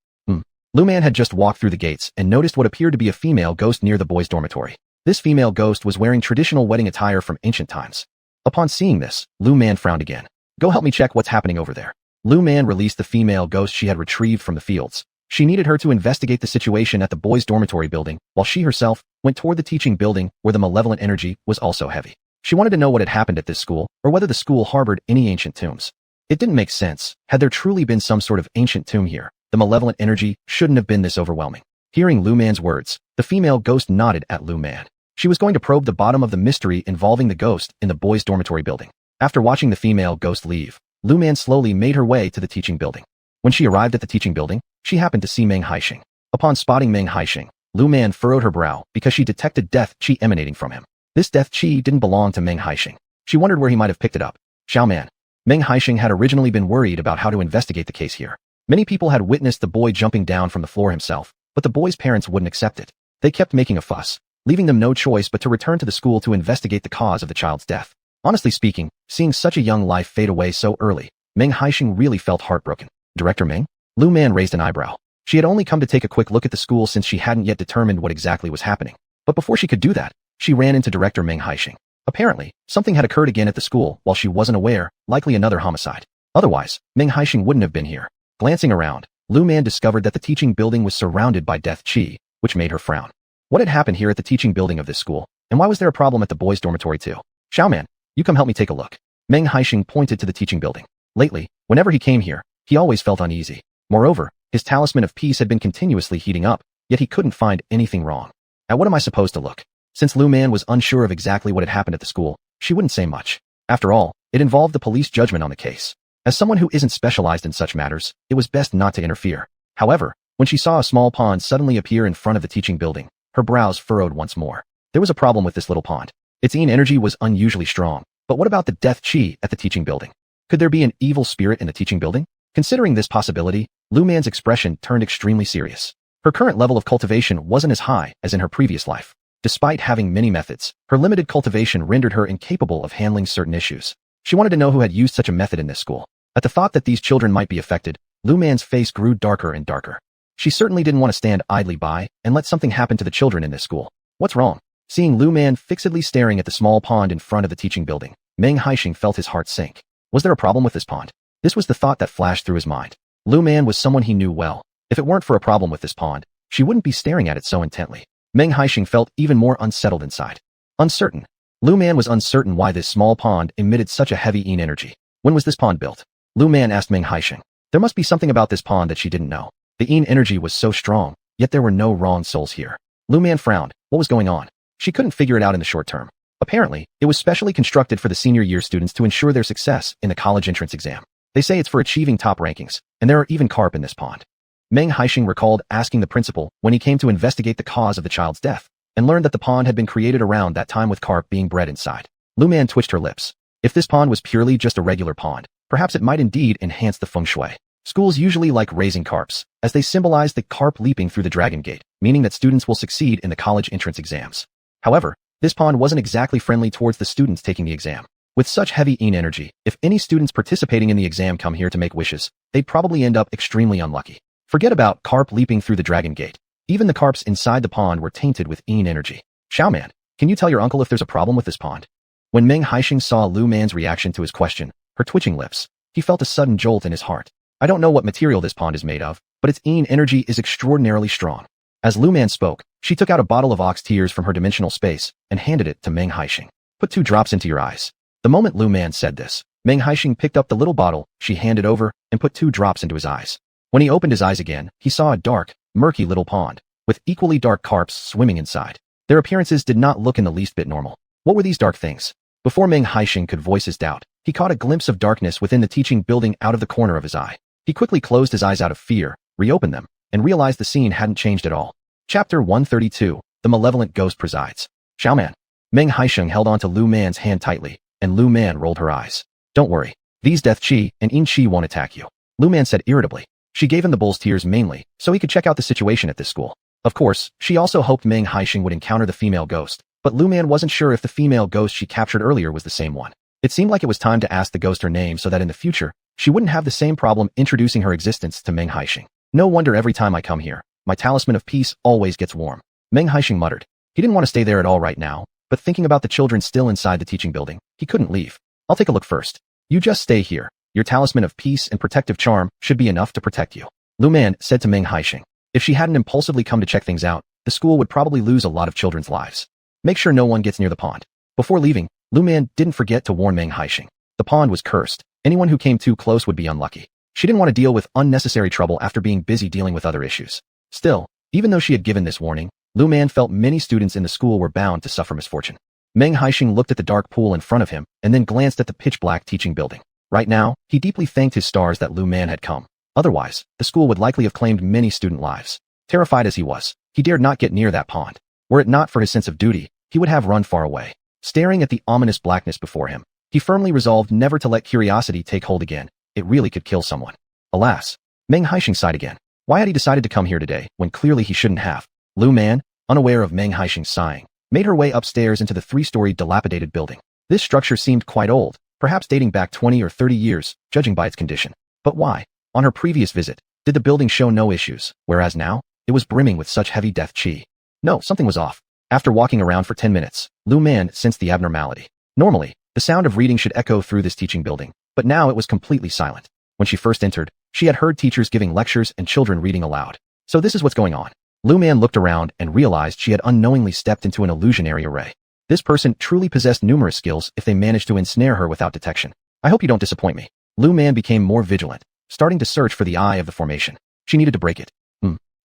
A: Lu Man had just walked through the gates and noticed what appeared to be a female ghost near the boys' dormitory. This female ghost was wearing traditional wedding attire from ancient times. Upon seeing this, Lu Man frowned again. Go help me check what's happening over there. Lu Man released the female ghost she had retrieved from the fields. She needed her to investigate the situation at the boys' dormitory building, while she herself went toward the teaching building where the malevolent energy was also heavy. She wanted to know what had happened at this school, or whether the school harbored any ancient tombs. It didn't make sense. Had there truly been some sort of ancient tomb here, the malevolent energy shouldn't have been this overwhelming. Hearing Lu Man's words, the female ghost nodded at Lu Man. She was going to probe the bottom of the mystery involving the ghost in the boys' dormitory building. After watching the female ghost leave, Lu Man slowly made her way to the teaching building. When she arrived at the teaching building, she happened to see Meng Haixing. Upon spotting Meng Haixing, Lu Man furrowed her brow because she detected death qi emanating from him. This death qi didn't belong to Meng Haixing. She wondered where he might have picked it up. Xiao Man. Meng Haixing had originally been worried about how to investigate the case here. Many people had witnessed the boy jumping down from the floor himself, but the boy's parents wouldn't accept it. They kept making a fuss, leaving them no choice but to return to the school to investigate the cause of the child's death. Honestly speaking, seeing such a young life fade away so early, Meng Haixing really felt heartbroken. Director Meng? Lu Man raised an eyebrow. She had only come to take a quick look at the school since she hadn't yet determined what exactly was happening. But before she could do that, she ran into Director Meng Haixing. Apparently, something had occurred again at the school while she wasn't aware, likely another homicide. Otherwise, Meng Haixing wouldn't have been here. Glancing around, Lu Man discovered that the teaching building was surrounded by death qi, which made her frown. What had happened here at the teaching building of this school, and why was there a problem at the boys' dormitory too? Xiao Man, you come help me take a look. Meng Haixing pointed to the teaching building. Lately, whenever he came here, he always felt uneasy. Moreover, his talisman of peace had been continuously heating up, yet he couldn't find anything wrong. At what am I supposed to look? Since Lu Man was unsure of exactly what had happened at the school, she wouldn't say much. After all, it involved the police judgment on the case. As someone who isn't specialized in such matters, it was best not to interfere. However, when she saw a small pond suddenly appear in front of the teaching building, her brows furrowed once more. There was a problem with this little pond. Its yin energy was unusually strong. But what about the death chi at the teaching building? Could there be an evil spirit in the teaching building? Considering this possibility, Lu Man's expression turned extremely serious. Her current level of cultivation wasn't as high as in her previous life. Despite having many methods, her limited cultivation rendered her incapable of handling certain issues. She wanted to know who had used such a method in this school. At the thought that these children might be affected, Lu Man's face grew darker and darker. She certainly didn't want to stand idly by and let something happen to the children in this school. What's wrong? Seeing Lu Man fixedly staring at the small pond in front of the teaching building, Meng Haixing felt his heart sink. Was there a problem with this pond? This was the thought that flashed through his mind. Lu Man was someone he knew well. If it weren't for a problem with this pond, she wouldn't be staring at it so intently. Meng Haixing felt even more unsettled inside. Uncertain. Lu Man was uncertain why this small pond emitted such a heavy yin energy. When was this pond built? Lu Man asked Meng Haixing. There must be something about this pond that she didn't know. The yin energy was so strong, yet there were no wrong souls here. Lu Man frowned. What was going on? She couldn't figure it out in the short term. Apparently, it was specially constructed for the senior year students to ensure their success in the college entrance exam. They say it's for achieving top rankings, and there are even carp in this pond. Meng Haixing recalled asking the principal when he came to investigate the cause of the child's death, and learned that the pond had been created around that time with carp being bred inside. Lu Man twitched her lips. If this pond was purely just a regular pond, perhaps it might indeed enhance the feng shui. Schools usually like raising carps, as they symbolize the carp leaping through the dragon gate, meaning that students will succeed in the college entrance exams. However, this pond wasn't exactly friendly towards the students taking the exam. With such heavy yin energy, if any students participating in the exam come here to make wishes, they'd probably end up extremely unlucky. Forget about carp leaping through the dragon gate. Even the carps inside the pond were tainted with yin energy. Xiaoman, can you tell your uncle if there's a problem with this pond? When Meng Haixing saw Lu Man's reaction to his question, her twitching lips, he felt a sudden jolt in his heart. I don't know what material this pond is made of, but its yin energy is extraordinarily strong. As Lu Man spoke, she took out a bottle of ox tears from her dimensional space and handed it to Meng Haixing. Put 2 drops into your eyes. The moment Lu Man said this, Meng Haixing picked up the little bottle she handed over and put 2 drops into his eyes. When he opened his eyes again, he saw a dark, murky little pond, with equally dark carps swimming inside. Their appearances did not look in the least bit normal. What were these dark things? Before Meng Haixing could voice his doubt, he caught a glimpse of darkness within the teaching building out of the corner of his eye. He quickly closed his eyes out of fear, reopened them, and realized the scene hadn't changed at all. Chapter 132, The Malevolent Ghost Presides. Xiaoman. Meng Haixing held onto Lu Man's hand tightly, and Lu Man rolled her eyes. Don't worry. These death chi and yin chi won't attack you, Lu Man said irritably. She gave him the bull's tears mainly, so he could check out the situation at this school. Of course, she also hoped Meng Haixing would encounter the female ghost, but Lu Man wasn't sure if the female ghost she captured earlier was the same one. It seemed like it was time to ask the ghost her name so that in the future, she wouldn't have the same problem introducing her existence to Meng Haixing. No wonder every time I come here, my talisman of peace always gets warm, Meng Haixing muttered. He didn't want to stay there at all right now, but thinking about the children still inside the teaching building, he couldn't leave. I'll take a look first. You just stay here. Your talisman of peace and protective charm should be enough to protect you, Lu Man said to Meng Haixing. If she hadn't impulsively come to check things out, the school would probably lose a lot of children's lives. Make sure no one gets near the pond. Before leaving, Lu Man didn't forget to warn Meng Haixing. The pond was cursed. Anyone who came too close would be unlucky. She didn't want to deal with unnecessary trouble after being busy dealing with other issues. Still, even though she had given this warning, Lu Man felt many students in the school were bound to suffer misfortune. Meng Haixing looked at the dark pool in front of him and then glanced at the pitch-black teaching building. Right now, he deeply thanked his stars that Lu Man had come. Otherwise, the school would likely have claimed many student lives. Terrified as he was, he dared not get near that pond. Were it not for his sense of duty, he would have run far away. Staring at the ominous blackness before him, he firmly resolved never to let curiosity take hold again. It really could kill someone. Alas, Meng Haixing sighed again. Why had he decided to come here today, when clearly he shouldn't have? Lu Man, unaware of Meng Haixing's sighing, made her way upstairs into the 3-story dilapidated building. This structure seemed quite old, perhaps dating back 20 or 30 years, judging by its condition. But why? On her previous visit, did the building show no issues, whereas now, it was brimming with such heavy death chi? No, something was off. After walking around for 10 minutes, Lu Man sensed the abnormality. Normally, the sound of reading should echo through this teaching building, but now it was completely silent. When she first entered, she had heard teachers giving lectures and children reading aloud. So this is what's going on. Lu Man looked around and realized she had unknowingly stepped into an illusionary array. This person truly possessed numerous skills if they managed to ensnare her without detection. I hope you don't disappoint me. Lu Man became more vigilant, starting to search for the eye of the formation. She needed to break it.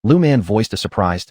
A: Lu Man voiced a surprised,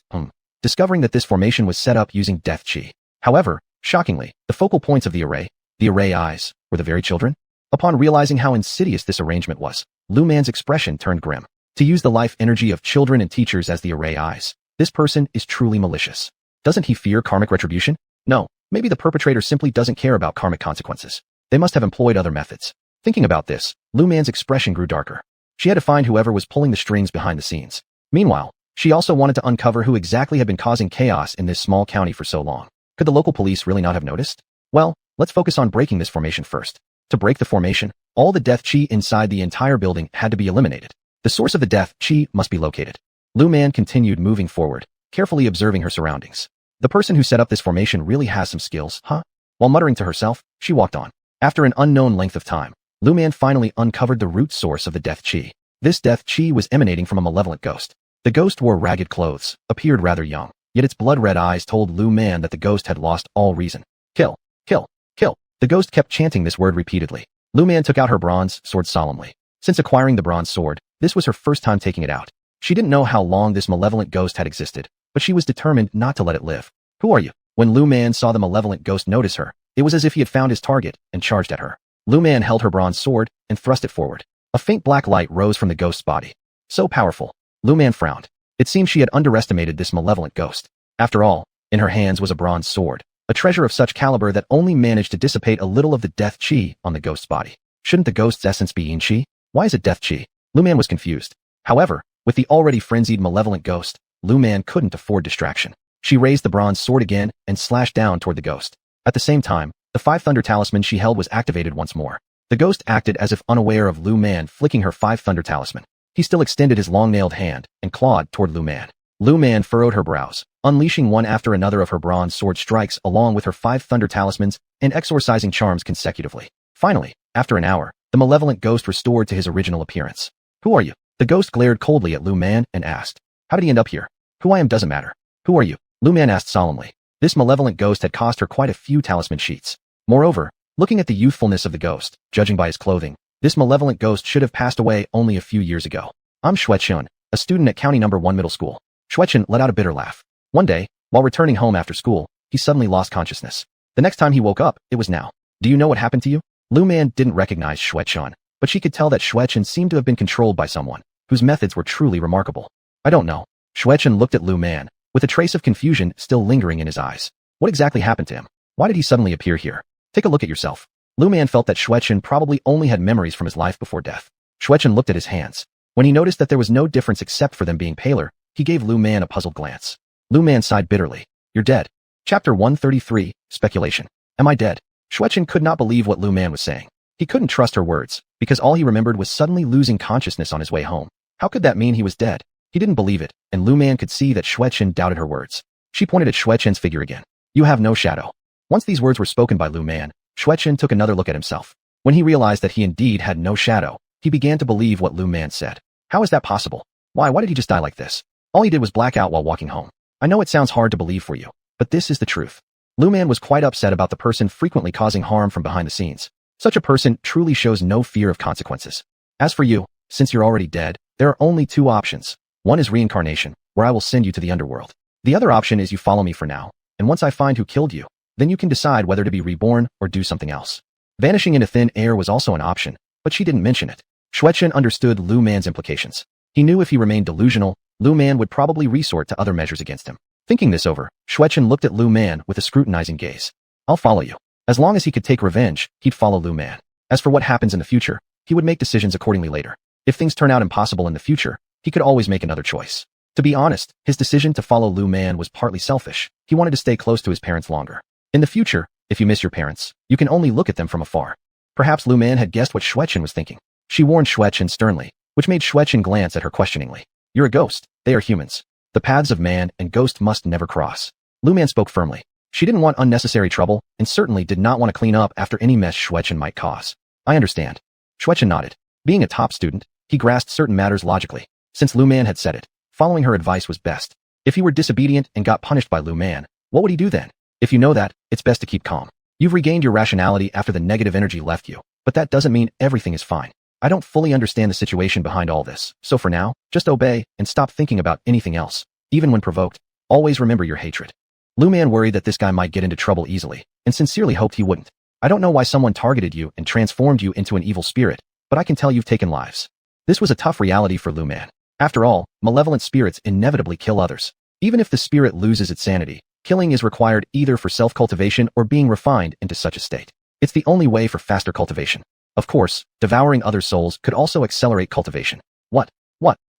A: discovering that this formation was set up using death chi. However, shockingly, the focal points of the array eyes, were the very children. Upon realizing how insidious this arrangement was, Lu Man's expression turned grim. To use the life energy of children and teachers as the array eyes, this person is truly malicious. Doesn't he fear karmic retribution? No, maybe the perpetrator simply doesn't care about karmic consequences. They must have employed other methods. Thinking about this, Lu Man's expression grew darker. She had to find whoever was pulling the strings behind the scenes. Meanwhile, she also wanted to uncover who exactly had been causing chaos in this small county for so long. Could the local police really not have noticed? Well, let's focus on breaking this formation first. To break the formation, all the death chi inside the entire building had to be eliminated. The source of the death chi must be located. Lu Man continued moving forward, carefully observing her surroundings. The person who set up this formation really has some skills, huh? While muttering to herself, she walked on. After an unknown length of time, Lu Man finally uncovered the root source of the death chi. This death chi was emanating from a malevolent ghost. The ghost wore ragged clothes, appeared rather young, yet its blood-red eyes told Lu Man that the ghost had lost all reason. Kill, kill, kill. The ghost kept chanting this word repeatedly. Lu Man took out her bronze sword solemnly. Since acquiring the bronze sword, this was her first time taking it out. She didn't know how long this malevolent ghost had existed, but she was determined not to let it live. Who are you? When Lu Man saw the malevolent ghost notice her, it was as if he had found his target and charged at her. Lu Man held her bronze sword and thrust it forward. A faint black light rose from the ghost's body. So powerful. Lu Man frowned. It seemed she had underestimated this malevolent ghost. After all, in her hands was a bronze sword, a treasure of such caliber that only managed to dissipate a little of the death chi on the ghost's body. Shouldn't the ghost's essence be yin chi? Why is it death chi? Lu Man was confused. However, with the already frenzied malevolent ghost, Lu Man couldn't afford distraction. She raised the bronze sword again and slashed down toward the ghost. At the same time, the 5 thunder talisman she held was activated once more. The ghost acted as if unaware of Lu Man flicking her 5 thunder talisman. He still extended his long-nailed hand and clawed toward Lu Man. Lu Man furrowed her brows, unleashing one after another of her bronze sword strikes along with her 5 thunder talismans and exorcising charms consecutively. Finally, after an hour, the malevolent ghost restored to his original appearance. Who are you? The ghost glared coldly at Lu Man and asked. How did he end up here? Who I am doesn't matter. Who are you? Lu Man asked solemnly. This malevolent ghost had cost her quite a few talisman sheets. Moreover, looking at the youthfulness of the ghost, judging by his clothing, this malevolent ghost should have passed away only a few years ago. I'm Xia, a student at County No. 1 Middle School. Xia let out a bitter laugh. One day, while returning home after school, he suddenly lost consciousness. The next time he woke up, it was now. Do you know what happened to you? Lu Man didn't recognize Xia, but she could tell that Xia seemed to have been controlled by someone, whose methods were truly remarkable. I don't know. Xia looked at Lu Man, with a trace of confusion still lingering in his eyes. What exactly happened to him? Why did he suddenly appear here? Take a look at yourself. Lu Man felt that Xia probably only had memories from his life before death. Xia looked at his hands. When he noticed that there was no difference except for them being paler, he gave Lu Man a puzzled glance. Lu Man sighed bitterly. You're dead. Chapter 133, Speculation. Am I dead? Xia could not believe what Lu Man was saying. He couldn't trust her words, because all he remembered was suddenly losing consciousness on his way home. How could that mean he was dead? He didn't believe it, and Lu Man could see that Xia doubted her words. She pointed at Xia's figure again. You have no shadow. Once these words were spoken by Lu Man, Xia took another look at himself. When he realized that he indeed had no shadow, he began to believe what Lu Man said. How is that possible? Why did he just die like this? All he did was black out while walking home. I know it sounds hard to believe for you, but this is the truth. Lu Man was quite upset about the person frequently causing harm from behind the scenes. Such a person truly shows no fear of consequences. As for you, since you're already dead, there are only 2 options. One is reincarnation, where I will send you to the underworld. The other option is you follow me for now, and once I find who killed you, then you can decide whether to be reborn or do something else. Vanishing into thin air was also an option, but she didn't mention it. Xia understood Lu Man's implications. He knew if he remained delusional, Lu Man would probably resort to other measures against him. Thinking this over, Xia looked at Lu Man with a scrutinizing gaze. I'll follow you. As long as he could take revenge, he'd follow Lu Man. As for what happens in the future, he would make decisions accordingly later. If things turn out impossible in the future, he could always make another choice. To be honest, his decision to follow Lu Man was partly selfish. He wanted to stay close to his parents longer. In the future, if you miss your parents, you can only look at them from afar. Perhaps Lu Man had guessed what Xia was thinking. She warned Xia sternly, which made Xia glance at her questioningly. You're a ghost. They are humans. The paths of man and ghost must never cross. Lu Man spoke firmly. She didn't want unnecessary trouble and certainly did not want to clean up after any mess Xia might cause. I understand. Xia nodded. Being a top student, he grasped certain matters logically. Since Lu Man had said it, following her advice was best. If he were disobedient and got punished by Lu Man, what would he do then? If you know that, it's best to keep calm. You've regained your rationality after the negative energy left you, but that doesn't mean everything is fine. I don't fully understand the situation behind all this, so for now, just obey and stop thinking about anything else. Even when provoked, always remember your hatred. Lu Man worried that this guy might get into trouble easily, and sincerely hoped he wouldn't. I don't know why someone targeted you and transformed you into an evil spirit, but I can tell you've taken lives. This was a tough reality for Lu Man. After all, malevolent spirits inevitably kill others. Even if the spirit loses its sanity, killing is required either for self-cultivation or being refined into such a state. It's the only way for faster cultivation. Of course, devouring other souls could also accelerate cultivation. What?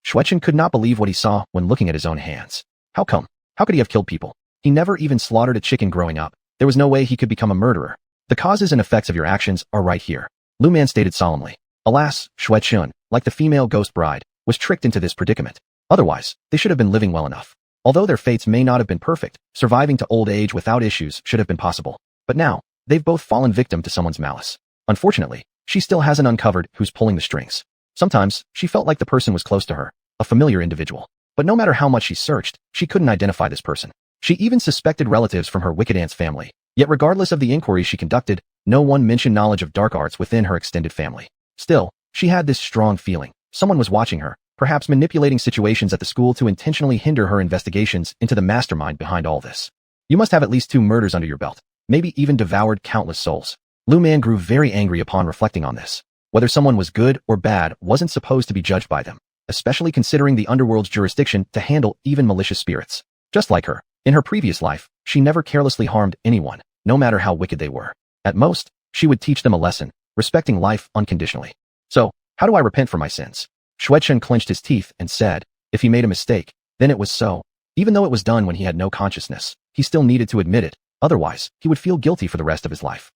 A: Xuechen could not believe what he saw when looking at his own hands. How come? How could he have killed people? He never even slaughtered a chicken growing up. There was no way he could become a murderer. The causes and effects of your actions are right here, Lu Man stated solemnly. Alas, Xuechen, like the female ghost bride, was tricked into this predicament. Otherwise, they should have been living well enough. Although their fates may not have been perfect, surviving to old age without issues should have been possible. But now, they've both fallen victim to someone's malice. Unfortunately, she still hasn't uncovered who's pulling the strings. Sometimes, she felt like the person was close to her, a familiar individual. But no matter how much she searched, she couldn't identify this person. She even suspected relatives from her wicked aunt's family. Yet regardless of the inquiries she conducted, no one mentioned knowledge of dark arts within her extended family. Still, she had this strong feeling. Someone was watching her, perhaps manipulating situations at the school to intentionally hinder her investigations into the mastermind behind all this. You must have at least 2 murders under your belt, maybe even devoured countless souls. Lu Man grew very angry upon reflecting on this. Whether someone was good or bad wasn't supposed to be judged by them, especially considering the underworld's jurisdiction to handle even malicious spirits. Just like her, in her previous life, she never carelessly harmed anyone, no matter how wicked they were. At most, she would teach them a lesson, respecting life unconditionally. So, how do I repent for my sins? Xuechen clenched his teeth and said, if he made a mistake, then it was so. Even though it was done when he had no consciousness, he still needed to admit it, otherwise, he would feel guilty for the rest of his life.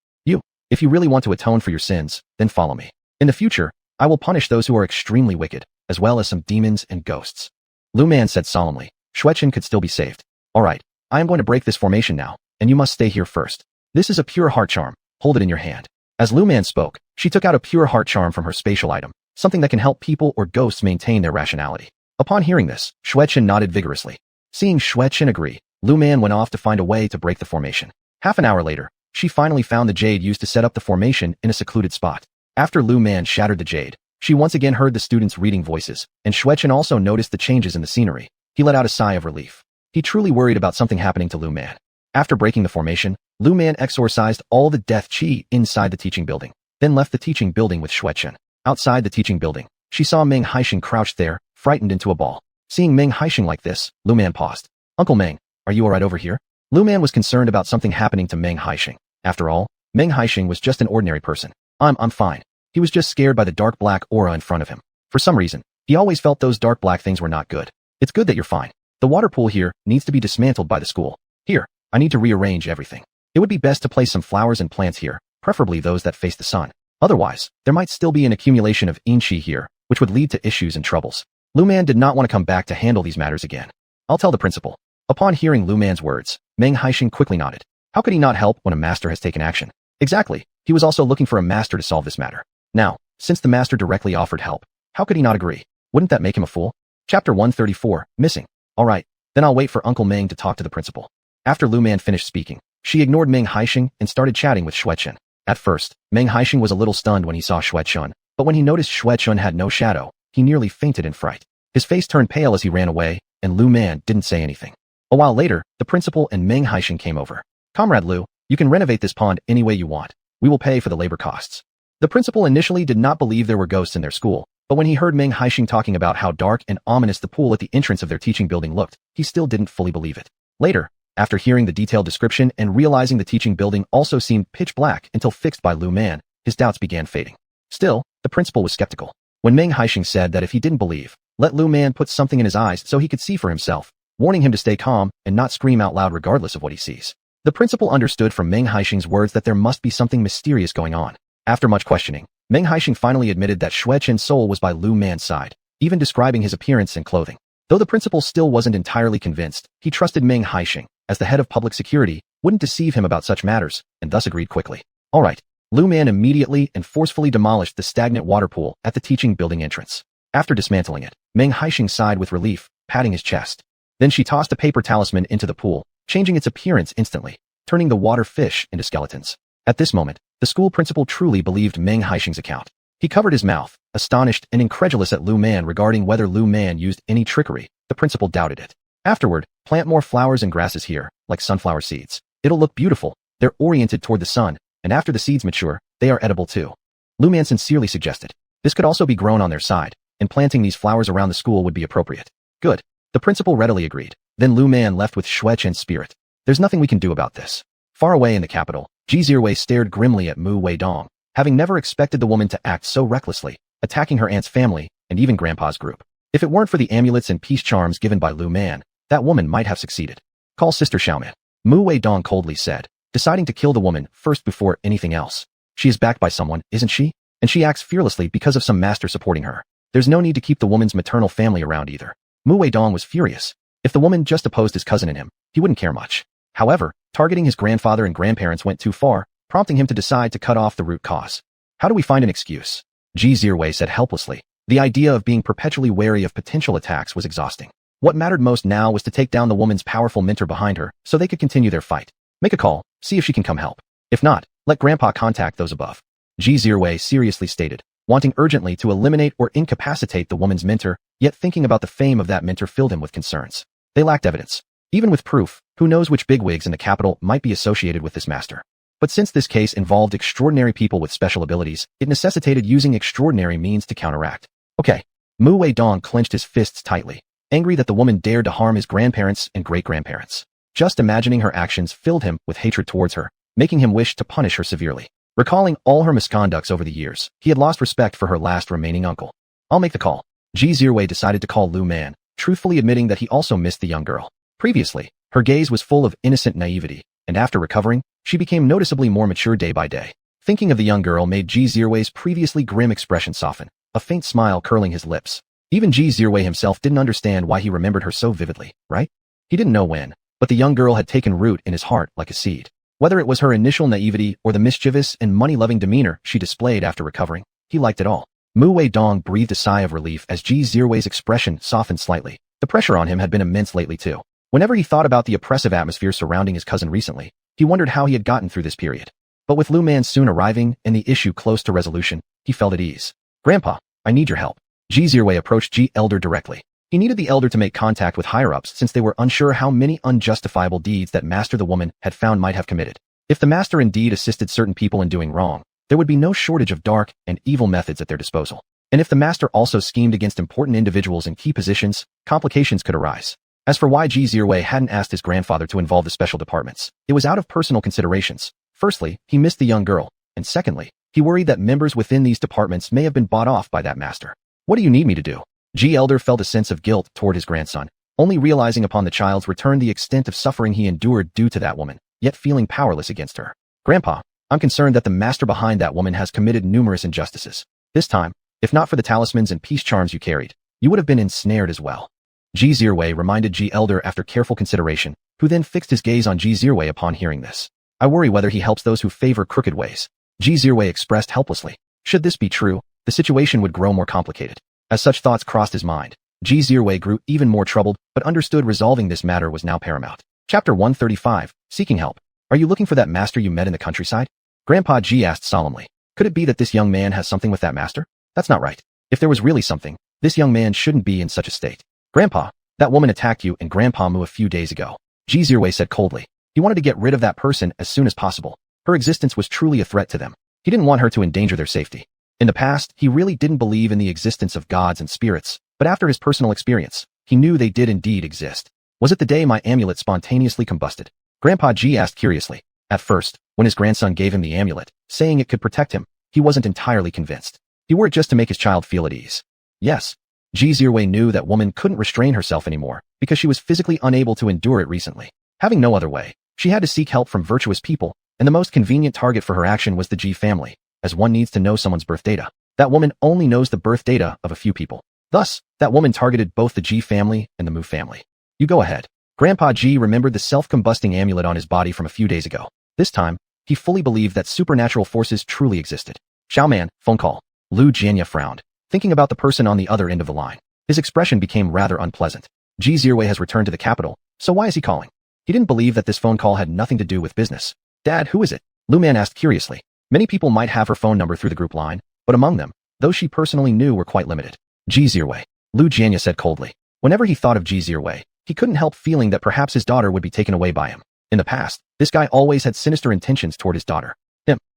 A: If you really want to atone for your sins, then follow me. In the future, I will punish those who are extremely wicked, as well as some demons and ghosts. Lu Man said solemnly. Xuechen could still be saved. Alright, I am going to break this formation now, and you must stay here first. This is a pure heart charm, hold it in your hand. As Lu Man spoke, she took out a pure heart charm from her spatial item, something that can help people or ghosts maintain their rationality. Upon hearing this, Xuechen nodded vigorously. Seeing Xuechen agree, Lu Man went off to find a way to break the formation. Half an hour later, she finally found the jade used to set up the formation in a secluded spot. After Lu Man shattered the jade, she once again heard the students' reading voices, and Xuechen also noticed the changes in the scenery. He let out a sigh of relief. He truly worried about something happening to Lu Man. After breaking the formation, Lu Man exorcised all the death qi inside the teaching building, then left the teaching building with Xuechen. Outside the teaching building, she saw Meng Haixing crouched there, frightened into a ball. Seeing Meng Haixing like this, Lu Man paused. Uncle Meng, are you alright over here? Lu Man was concerned about something happening to Meng Haixing. After all, Meng Haixing was just an ordinary person. I'm fine. He was just scared by the dark black aura in front of him. For some reason, he always felt those dark black things were not good. It's good that you're fine. The water pool here needs to be dismantled by the school. Here, I need to rearrange everything. It would be best to place some flowers and plants here, preferably those that face the sun. Otherwise, there might still be an accumulation of inqi here, which would lead to issues and troubles. Lu Man did not want to come back to handle these matters again. I'll tell the principal. Upon hearing Lu Man's words, Meng Haixing quickly nodded. How could he not help when a master has taken action? Exactly, he was also looking for a master to solve this matter. Now, since the master directly offered help, how could he not agree? Wouldn't that make him a fool? Chapter 134, Missing. Alright, then I'll wait for Uncle Meng to talk to the principal. After Lu Man finished speaking, she ignored Meng Haixing and started chatting with Xuechen. At first, Meng Haixing was a little stunned when he saw Xuechen, but when he noticed Xuechen had no shadow, he nearly fainted in fright. His face turned pale as he ran away, and Lu Man didn't say anything. A while later, the principal and Meng Haixing came over. Comrade Lu, you can renovate this pond any way you want. We will pay for the labor costs. The principal initially did not believe there were ghosts in their school, but when he heard Meng Haixing talking about how dark and ominous the pool at the entrance of their teaching building looked, he still didn't fully believe it. Later, after hearing the detailed description and realizing the teaching building also seemed pitch black until fixed by Lu Man, his doubts began fading. Still, the principal was skeptical. When Meng Haixing said that if he didn't believe, let Lu Man put something in his eyes so he could see for himself, warning him to stay calm and not scream out loud regardless of what he sees. The principal understood from Meng Haixing's words that there must be something mysterious going on. After much questioning, Meng Haixing finally admitted that Xuechen's soul was by Lu Man's side, even describing his appearance and clothing. Though the principal still wasn't entirely convinced, he trusted Meng Haixing, as the head of public security, wouldn't deceive him about such matters, and thus agreed quickly. Alright, Lu Man immediately and forcefully demolished the stagnant water pool at the teaching building entrance. After dismantling it, Meng Haixing sighed with relief, patting his chest. Then she tossed a paper talisman into the pool, changing its appearance instantly, turning the water fish into skeletons. At this moment, the school principal truly believed Meng Haixing's account. He covered his mouth, astonished and incredulous at Lu Man regarding whether Lu Man used any trickery. The principal doubted it. Afterward, plant more flowers and grasses here, like sunflower seeds. It'll look beautiful. They're oriented toward the sun, and after the seeds mature, they are edible too. Lu Man sincerely suggested. This could also be grown on their side, and planting these flowers around the school would be appropriate. Good. The principal readily agreed. Then Lu Man left with Shuech and Spirit. There's nothing we can do about this. Far away in the capital, Ji Zirwei stared grimly at Mu Weidong, having never expected the woman to act so recklessly, attacking her aunt's family and even Grandpa's group. If it weren't for the amulets and peace charms given by Lu Man, that woman might have succeeded. Call Sister Xiaoman, Mu Weidong coldly said, deciding to kill the woman first before anything else. She is backed by someone, isn't she? And she acts fearlessly because of some master supporting her. There's no need to keep the woman's maternal family around either. Mu Weidong was furious. If the woman just opposed his cousin and him, he wouldn't care much. However, targeting his grandfather and grandparents went too far, prompting him to decide to cut off the root cause. How do we find an excuse? Ji Zirwei said helplessly. The idea of being perpetually wary of potential attacks was exhausting. What mattered most now was to take down the woman's powerful mentor behind her so they could continue their fight. Make a call, see if she can come help. If not, let Grandpa contact those above. Ji Zirwei seriously stated, wanting urgently to eliminate or incapacitate the woman's mentor, yet thinking about the fame of that mentor filled him with concerns. They lacked evidence. Even with proof, who knows which bigwigs in the capital might be associated with this master. But since this case involved extraordinary people with special abilities, it necessitated using extraordinary means to counteract. Okay. Mu Weidong clenched his fists tightly, angry that the woman dared to harm his grandparents and great-grandparents. Just imagining her actions filled him with hatred towards her, making him wish to punish her severely. Recalling all her misconducts over the years, he had lost respect for her last remaining uncle. I'll make the call. Ji Zirwei decided to call Lu Man, truthfully admitting that he also missed the young girl. Previously, her gaze was full of innocent naivety, and after recovering, she became noticeably more mature day by day. Thinking of the young girl made Ji Zirwei's previously grim expression soften, a faint smile curling his lips. Even Ji Zirwei himself didn't understand why he remembered her so vividly, right? He didn't know when, but the young girl had taken root in his heart like a seed. Whether it was her initial naivety or the mischievous and money-loving demeanor she displayed after recovering, he liked it all. Mu Weidong breathed a sigh of relief as Ji Zirwei's expression softened slightly. The pressure on him had been immense lately too. Whenever he thought about the oppressive atmosphere surrounding his cousin recently, he wondered how he had gotten through this period. But with Lu Man soon arriving and the issue close to resolution, he felt at ease. Grandpa, I need your help. Ji Zirwei approached Ji Elder directly. He needed the elder to make contact with higher-ups since they were unsure how many unjustifiable deeds that Master the woman had found might have committed. If the Master indeed assisted certain people in doing wrong, there would be no shortage of dark and evil methods at their disposal. And if the Master also schemed against important individuals in key positions, complications could arise. As for why Ji Zirwei hadn't asked his grandfather to involve the special departments, it was out of personal considerations. Firstly, he missed the young girl, and secondly, he worried that members within these departments may have been bought off by that Master. What do you need me to do? Ji Elder felt a sense of guilt toward his grandson, only realizing upon the child's return the extent of suffering he endured due to that woman, yet feeling powerless against her. Grandpa, I'm concerned that the Master behind that woman has committed numerous injustices. This time, if not for the talismans and peace charms you carried, you would have been ensnared as well. Ji Zirwei reminded Ji Elder after careful consideration, who then fixed his gaze on Ji Zirwei upon hearing this. I worry whether he helps those who favor crooked ways. Ji Zirwei expressed helplessly. Should this be true, the situation would grow more complicated. As such thoughts crossed his mind, Ji Zirwei grew even more troubled, but understood resolving this matter was now paramount. Chapter 135, Seeking Help. Are you looking for that master you met in the countryside? Grandpa Ji asked solemnly. Could it be that this young man has something with that master? That's not right. If there was really something, this young man shouldn't be in such a state. Grandpa, that woman attacked you and Grandpa Mu a few days ago. Ji Zirwei said coldly. He wanted to get rid of that person as soon as possible. Her existence was truly a threat to them. He didn't want her to endanger their safety. In the past, he really didn't believe in the existence of gods and spirits, but after his personal experience, he knew they did indeed exist. Was it the day my amulet spontaneously combusted? Grandpa Ji asked curiously. At first, when his grandson gave him the amulet, saying it could protect him, he wasn't entirely convinced. He wore it just to make his child feel at ease. Yes. Ji Zirwei knew that woman couldn't restrain herself anymore, because she was physically unable to endure it recently. Having no other way, she had to seek help from virtuous people, and the most convenient target for her action was the Ji family, as one needs to know someone's birth data. That woman only knows the birth data of a few people. Thus, that woman targeted both the Ji family and the Mu family. You go ahead. Grandpa Ji remembered the self-combusting amulet on his body from a few days ago. This time, he fully believed that supernatural forces truly existed. Xiaoman, phone call. Lu Jianya frowned, thinking about the person on the other end of the line. His expression became rather unpleasant. Ji Zirwei has returned to the capital, so why is he calling? He didn't believe that this phone call had nothing to do with business. Dad, who is it? Lu Man asked curiously. Many people might have her phone number through the group line, but among them, those she personally knew were quite limited. Ji Zirwei, Lu Jianya said coldly. Whenever he thought of Ji Zirwei, he couldn't help feeling that perhaps his daughter would be taken away by him. In the past, this guy always had sinister intentions toward his daughter.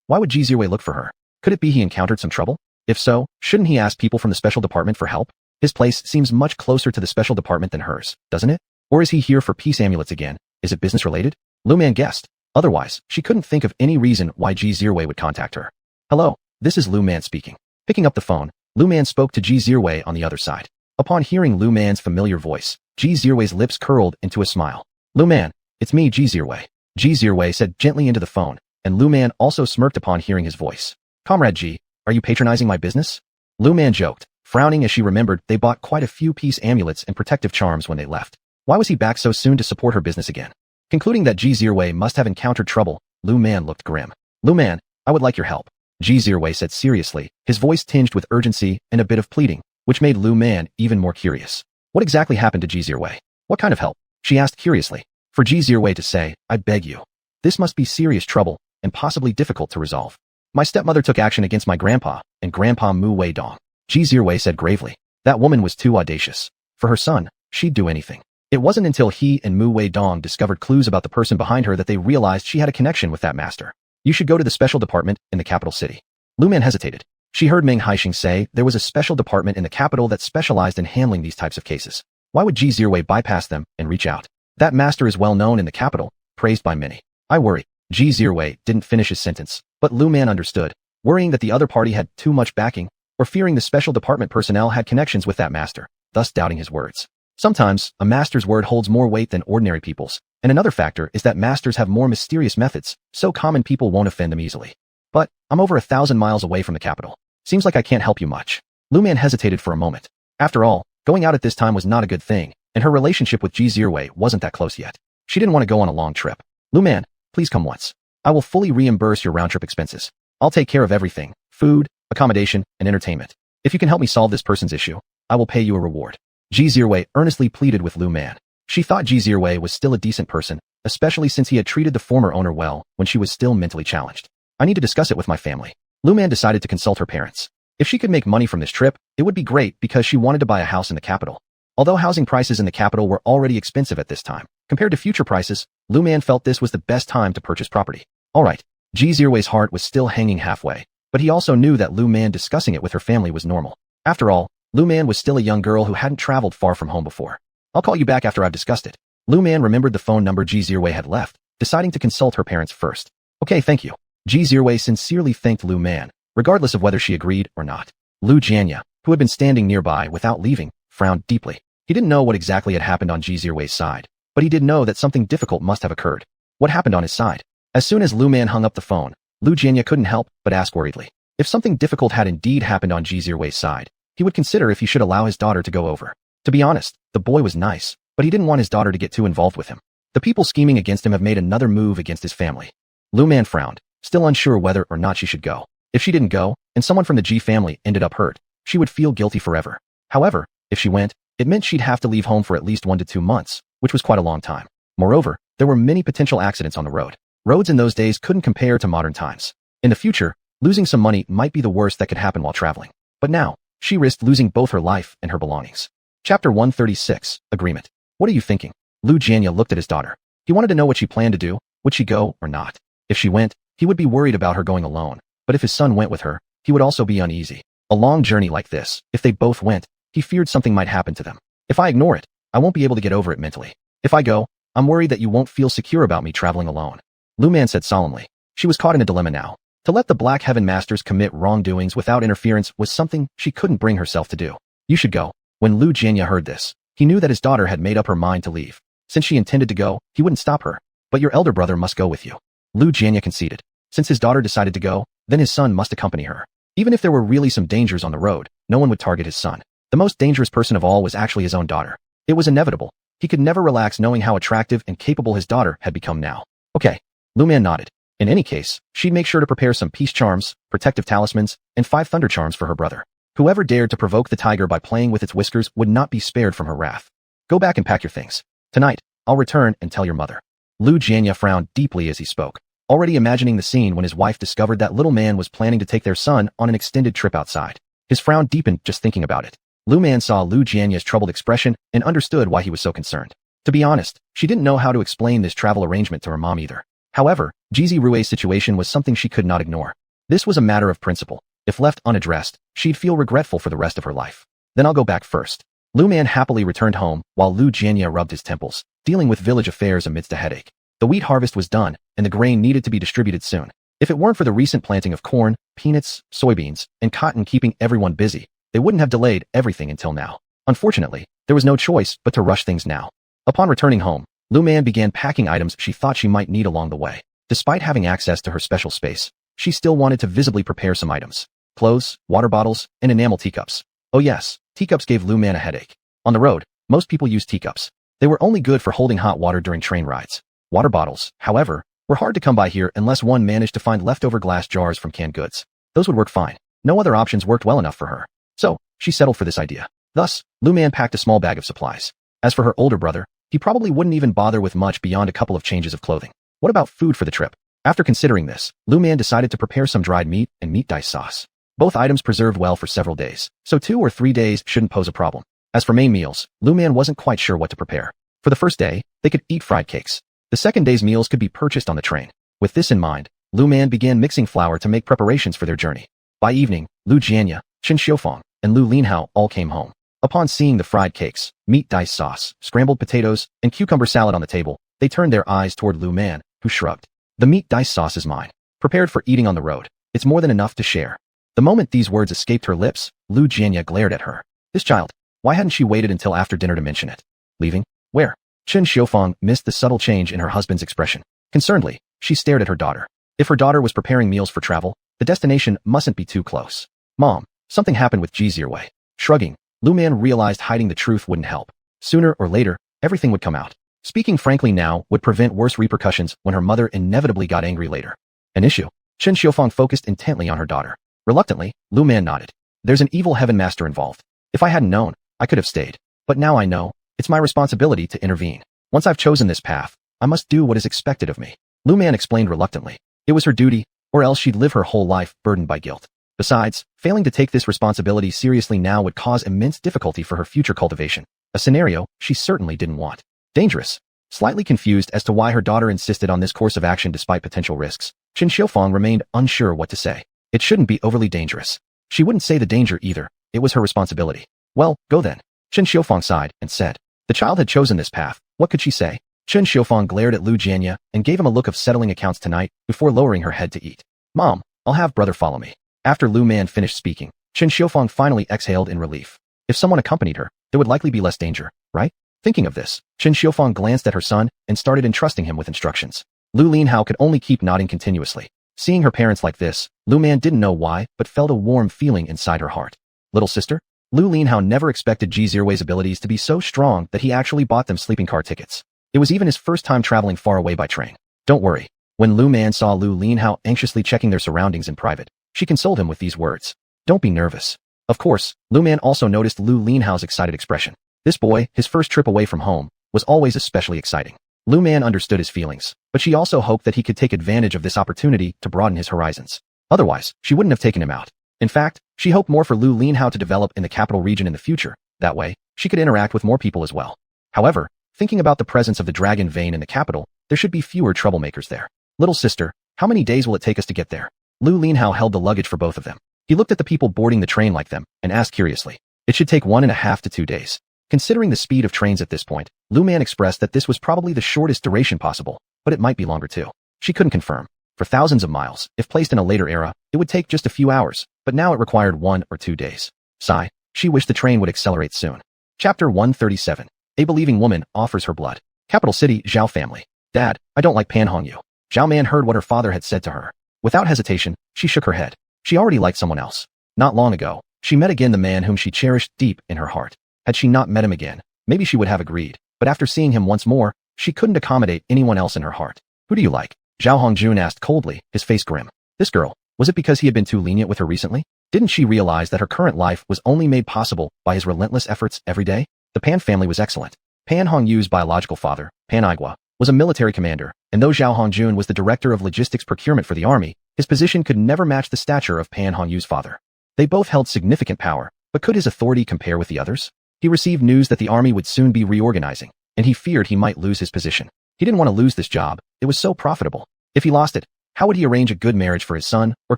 A: Why would Ji Zirwei look for her? Could it be he encountered some trouble? If so, shouldn't he ask people from the special department for help? His place seems much closer to the special department than hers, doesn't it? Or is he here for peace amulets again? Is it business related? Lu Man guessed. Otherwise, she couldn't think of any reason why Ji Zirwei would contact her. Hello, this is Lu Man speaking. Picking up the phone, Lu Man spoke to Ji Zirwei on the other side. Upon hearing Lu Man's familiar voice, Ji Zirwei's lips curled into a smile. Lu Man, it's me, Ji Zirwei. Ji Zirwei said gently into the phone, and Lu Man also smirked upon hearing his voice. Comrade Ji, are you patronizing my business? Lu Man joked, frowning as she remembered they bought quite a few peace amulets and protective charms when they left. Why was he back so soon to support her business again? Concluding that Ji Zirwei must have encountered trouble, Lu Man looked grim. Lu Man, I would like your help. Ji Zirwei said seriously, his voice tinged with urgency and a bit of pleading, which made Lu Man even more curious. What exactly happened to Ji Zirwei? What kind of help? She asked curiously. For Ji Zirwei to say, I beg you. This must be serious trouble, and possibly difficult to resolve. My stepmother took action against my grandpa, and Grandpa Mu Wei Dong. Ji Zirwei said gravely. That woman was too audacious. For her son, she'd do anything. It wasn't until he and Mu Wei Dong discovered clues about the person behind her that they realized she had a connection with that master. You should go to the special department in the capital city. Lu Man hesitated. She heard Meng Haixing say there was a special department in the capital that specialized in handling these types of cases. Why would Ji Zirwei bypass them and reach out? That master is well known in the capital, praised by many. I worry. Ji Zirwei didn't finish his sentence, but Lu Man understood, worrying that the other party had too much backing, or fearing the special department personnel had connections with that master, thus doubting his words. Sometimes, a master's word holds more weight than ordinary people's, and another factor is that masters have more mysterious methods, so common people won't offend them easily. But, I'm over 1,000 miles away from the capital. Seems like I can't help you much. Lu Man hesitated for a moment. After all, going out at this time was not a good thing, and her relationship with Ji Zirwei wasn't that close yet. She didn't want to go on a long trip. Lu Man, please come once. I will fully reimburse your round-trip expenses. I'll take care of everything, food, accommodation, and entertainment. If you can help me solve this person's issue, I will pay you a reward. Ji Zirwei earnestly pleaded with Lu Man. She thought Ji Zirwei was still a decent person, especially since he had treated the former owner well when she was still mentally challenged. I need to discuss it with my family. Lu Man decided to consult her parents. If she could make money from this trip, it would be great because she wanted to buy a house in the capital. Although housing prices in the capital were already expensive at this time, compared to future prices, Lu Man felt this was the best time to purchase property. Alright, Ji Zirwei's heart was still hanging halfway, but he also knew that Lu Man discussing it with her family was normal. After all, Lu Man was still a young girl who hadn't traveled far from home before. I'll call you back after I've discussed it. Lu Man remembered the phone number Ji Zirwei had left, deciding to consult her parents first. Okay, thank you. Ji Zirwei sincerely thanked Lu Man, regardless of whether she agreed or not. Lu Jianya, who had been standing nearby without leaving, frowned deeply. He didn't know what exactly had happened on Ji Zirwei's side, but he did know that something difficult must have occurred. What happened on his side? As soon as Lu Man hung up the phone, Lu Jianya couldn't help but ask worriedly. If something difficult had indeed happened on Ji Zirwei's side, he would consider if he should allow his daughter to go over. To be honest, the boy was nice, but he didn't want his daughter to get too involved with him. The people scheming against him have made another move against his family. Lu Man frowned, still unsure whether or not she should go. If she didn't go, and someone from the Ji family ended up hurt, she would feel guilty forever. However, if she went, it meant she'd have to leave home for at least 1 to 2 months, which was quite a long time. Moreover, there were many potential accidents on the road. Roads in those days couldn't compare to modern times. In the future, losing some money might be the worst that could happen while traveling. But now, she risked losing both her life and her belongings. Chapter 136, Agreement. What are you thinking? Lu Jianya looked at his daughter. He wanted to know what she planned to do. Would she go or not? If she went, he would be worried about her going alone. But if his son went with her, he would also be uneasy. A long journey like this, if they both went, he feared something might happen to them. If I ignore it, I won't be able to get over it mentally. If I go, I'm worried that you won't feel secure about me traveling alone. Lu Man said solemnly. She was caught in a dilemma now. To let the Black Heaven Masters commit wrongdoings without interference was something she couldn't bring herself to do. You should go. When Lu Jianya heard this, he knew that his daughter had made up her mind to leave. Since she intended to go, he wouldn't stop her. But your elder brother must go with you. Lu Jianya conceded. Since his daughter decided to go, then his son must accompany her. Even if there were really some dangers on the road, no one would target his son. The most dangerous person of all was actually his own daughter. It was inevitable. He could never relax knowing how attractive and capable his daughter had become now. Okay. Lu Man nodded. In any case, she'd make sure to prepare some peace charms, protective talismans, and 5 thunder charms for her brother. Whoever dared to provoke the tiger by playing with its whiskers would not be spared from her wrath. Go back and pack your things. Tonight, I'll return and tell your mother. Lu Jianya frowned deeply as he spoke, already imagining the scene when his wife discovered that little man was planning to take their son on an extended trip outside. His frown deepened just thinking about it. Lu Man saw Lu Jianya's troubled expression and understood why he was so concerned. To be honest, she didn't know how to explain this travel arrangement to her mom either. However, Jizi Rui's situation was something she could not ignore. This was a matter of principle. If left unaddressed, she'd feel regretful for the rest of her life. Then I'll go back first. Lu Man happily returned home while Lu Jianya rubbed his temples, dealing with village affairs amidst a headache. The wheat harvest was done, and the grain needed to be distributed soon. If it weren't for the recent planting of corn, peanuts, soybeans, and cotton keeping everyone busy, they wouldn't have delayed everything until now. Unfortunately, there was no choice but to rush things now. Upon returning home, Lu Man began packing items she thought she might need along the way. Despite having access to her special space, she still wanted to visibly prepare some items. Clothes, water bottles, and enamel teacups. Oh yes, teacups gave Lu Man a headache. On the road, most people used teacups. They were only good for holding hot water during train rides. Water bottles, however, were hard to come by here unless one managed to find leftover glass jars from canned goods. Those would work fine. No other options worked well enough for her. So, she settled for this idea. Thus, Lu Man packed a small bag of supplies. As for her older brother, he probably wouldn't even bother with much beyond a couple of changes of clothing. What about food for the trip? After considering this, Lu Man decided to prepare some dried meat and meat dice sauce. Both items preserved well for several days, so 2 or 3 days shouldn't pose a problem. As for main meals, Lu Man wasn't quite sure what to prepare. For the first day, they could eat fried cakes. The second day's meals could be purchased on the train. With this in mind, Lu Man began mixing flour to make preparations for their journey. By evening, Lu Jianya, Chen Xiufeng, and Lu Linhao all came home. Upon seeing the fried cakes, meat dice sauce, scrambled potatoes, and cucumber salad on the table, they turned their eyes toward Lu Man, who shrugged. The meat dice sauce is mine. Prepared for eating on the road. It's more than enough to share. The moment these words escaped her lips, Lu Jianya glared at her. This child. Why hadn't she waited until after dinner to mention it? Leaving? Where? Chen Xiufeng missed the subtle change in her husband's expression. Concernedly, she stared at her daughter. If her daughter was preparing meals for travel, the destination mustn't be too close. Mom, something happened with Xia Kingdom. Shrugging, Lu Man realized hiding the truth wouldn't help. Sooner or later, everything would come out. Speaking frankly now would prevent worse repercussions when her mother inevitably got angry later. An issue. Chen Xiufeng focused intently on her daughter. Reluctantly, Lu Man nodded. There's an evil heaven master involved. If I hadn't known, I could have stayed. But now I know, it's my responsibility to intervene. Once I've chosen this path, I must do what is expected of me. Lu Man explained reluctantly. It was her duty, or else she'd live her whole life burdened by guilt. Besides, failing to take this responsibility seriously now would cause immense difficulty for her future cultivation. A scenario she certainly didn't want. Dangerous. Slightly confused as to why her daughter insisted on this course of action despite potential risks, Chen Xiufeng remained unsure what to say. It shouldn't be overly dangerous. She wouldn't say the danger either. It was her responsibility. Well, go then. Chen Xiufeng sighed and said. The child had chosen this path. What could she say? Chen Xiufeng glared at Lu Jianya and gave him a look of settling accounts tonight before lowering her head to eat. Mom, I'll have brother follow me. After Lu Man finished speaking, Chen Xiufeng finally exhaled in relief. If someone accompanied her, there would likely be less danger, right? Thinking of this, Chen Xiufeng glanced at her son and started entrusting him with instructions. Lu Linhao could only keep nodding continuously. Seeing her parents like this, Lu Man didn't know why, but felt a warm feeling inside her heart. Little sister? Lu Linhao never expected Ji Zirwei's abilities to be so strong that he actually bought them sleeping car tickets. It was even his first time traveling far away by train. Don't worry. When Lu Man saw Lu Linhao anxiously checking their surroundings in private, she consoled him with these words. Don't be nervous. Of course, Lu Man also noticed Lu Linhao's excited expression. This boy, his first trip away from home, was always especially exciting. Lu Man understood his feelings, but she also hoped that he could take advantage of this opportunity to broaden his horizons. Otherwise, she wouldn't have taken him out. In fact, she hoped more for Lu Linhao to develop in the capital region in the future. That way, she could interact with more people as well. However, thinking about the presence of the dragon vein in the capital, there should be fewer troublemakers there. Little sister, how many days will it take us to get there? Lu Linhao held the luggage for both of them. He looked at the people boarding the train like them and asked curiously. It should take 1.5 to 2 days. Considering the speed of trains at this point, Lu Man expressed that this was probably the shortest duration possible, but it might be longer too. She couldn't confirm. For thousands of miles, if placed in a later era, it would take just a few hours, but now it required 1 or 2 days. Sigh. She wished the train would accelerate soon. Chapter 137. A believing woman offers her blood. Capital city, Zhao family. Dad, I don't like Pan Hongyu. Zhao Man heard what her father had said to her. Without hesitation, she shook her head. She already liked someone else. Not long ago, she met again the man whom she cherished deep in her heart. Had she not met him again, maybe she would have agreed, but after seeing him once more, she couldn't accommodate anyone else in her heart. Who do you like? Zhao Hongjun asked coldly, his face grim. This girl, was it because he had been too lenient with her recently? Didn't she realize that her current life was only made possible by his relentless efforts every day? The Pan family was excellent. Pan Hongyu's biological father, Pan Aigua, was a military commander, and though Zhao Hongjun was the director of logistics procurement for the army, his position could never match the stature of Pan Hongyu's father. They both held significant power, but could his authority compare with the others? He received news that the army would soon be reorganizing, and he feared he might lose his position. He didn't want to lose this job. It was so profitable. If he lost it, how would he arrange a good marriage for his son or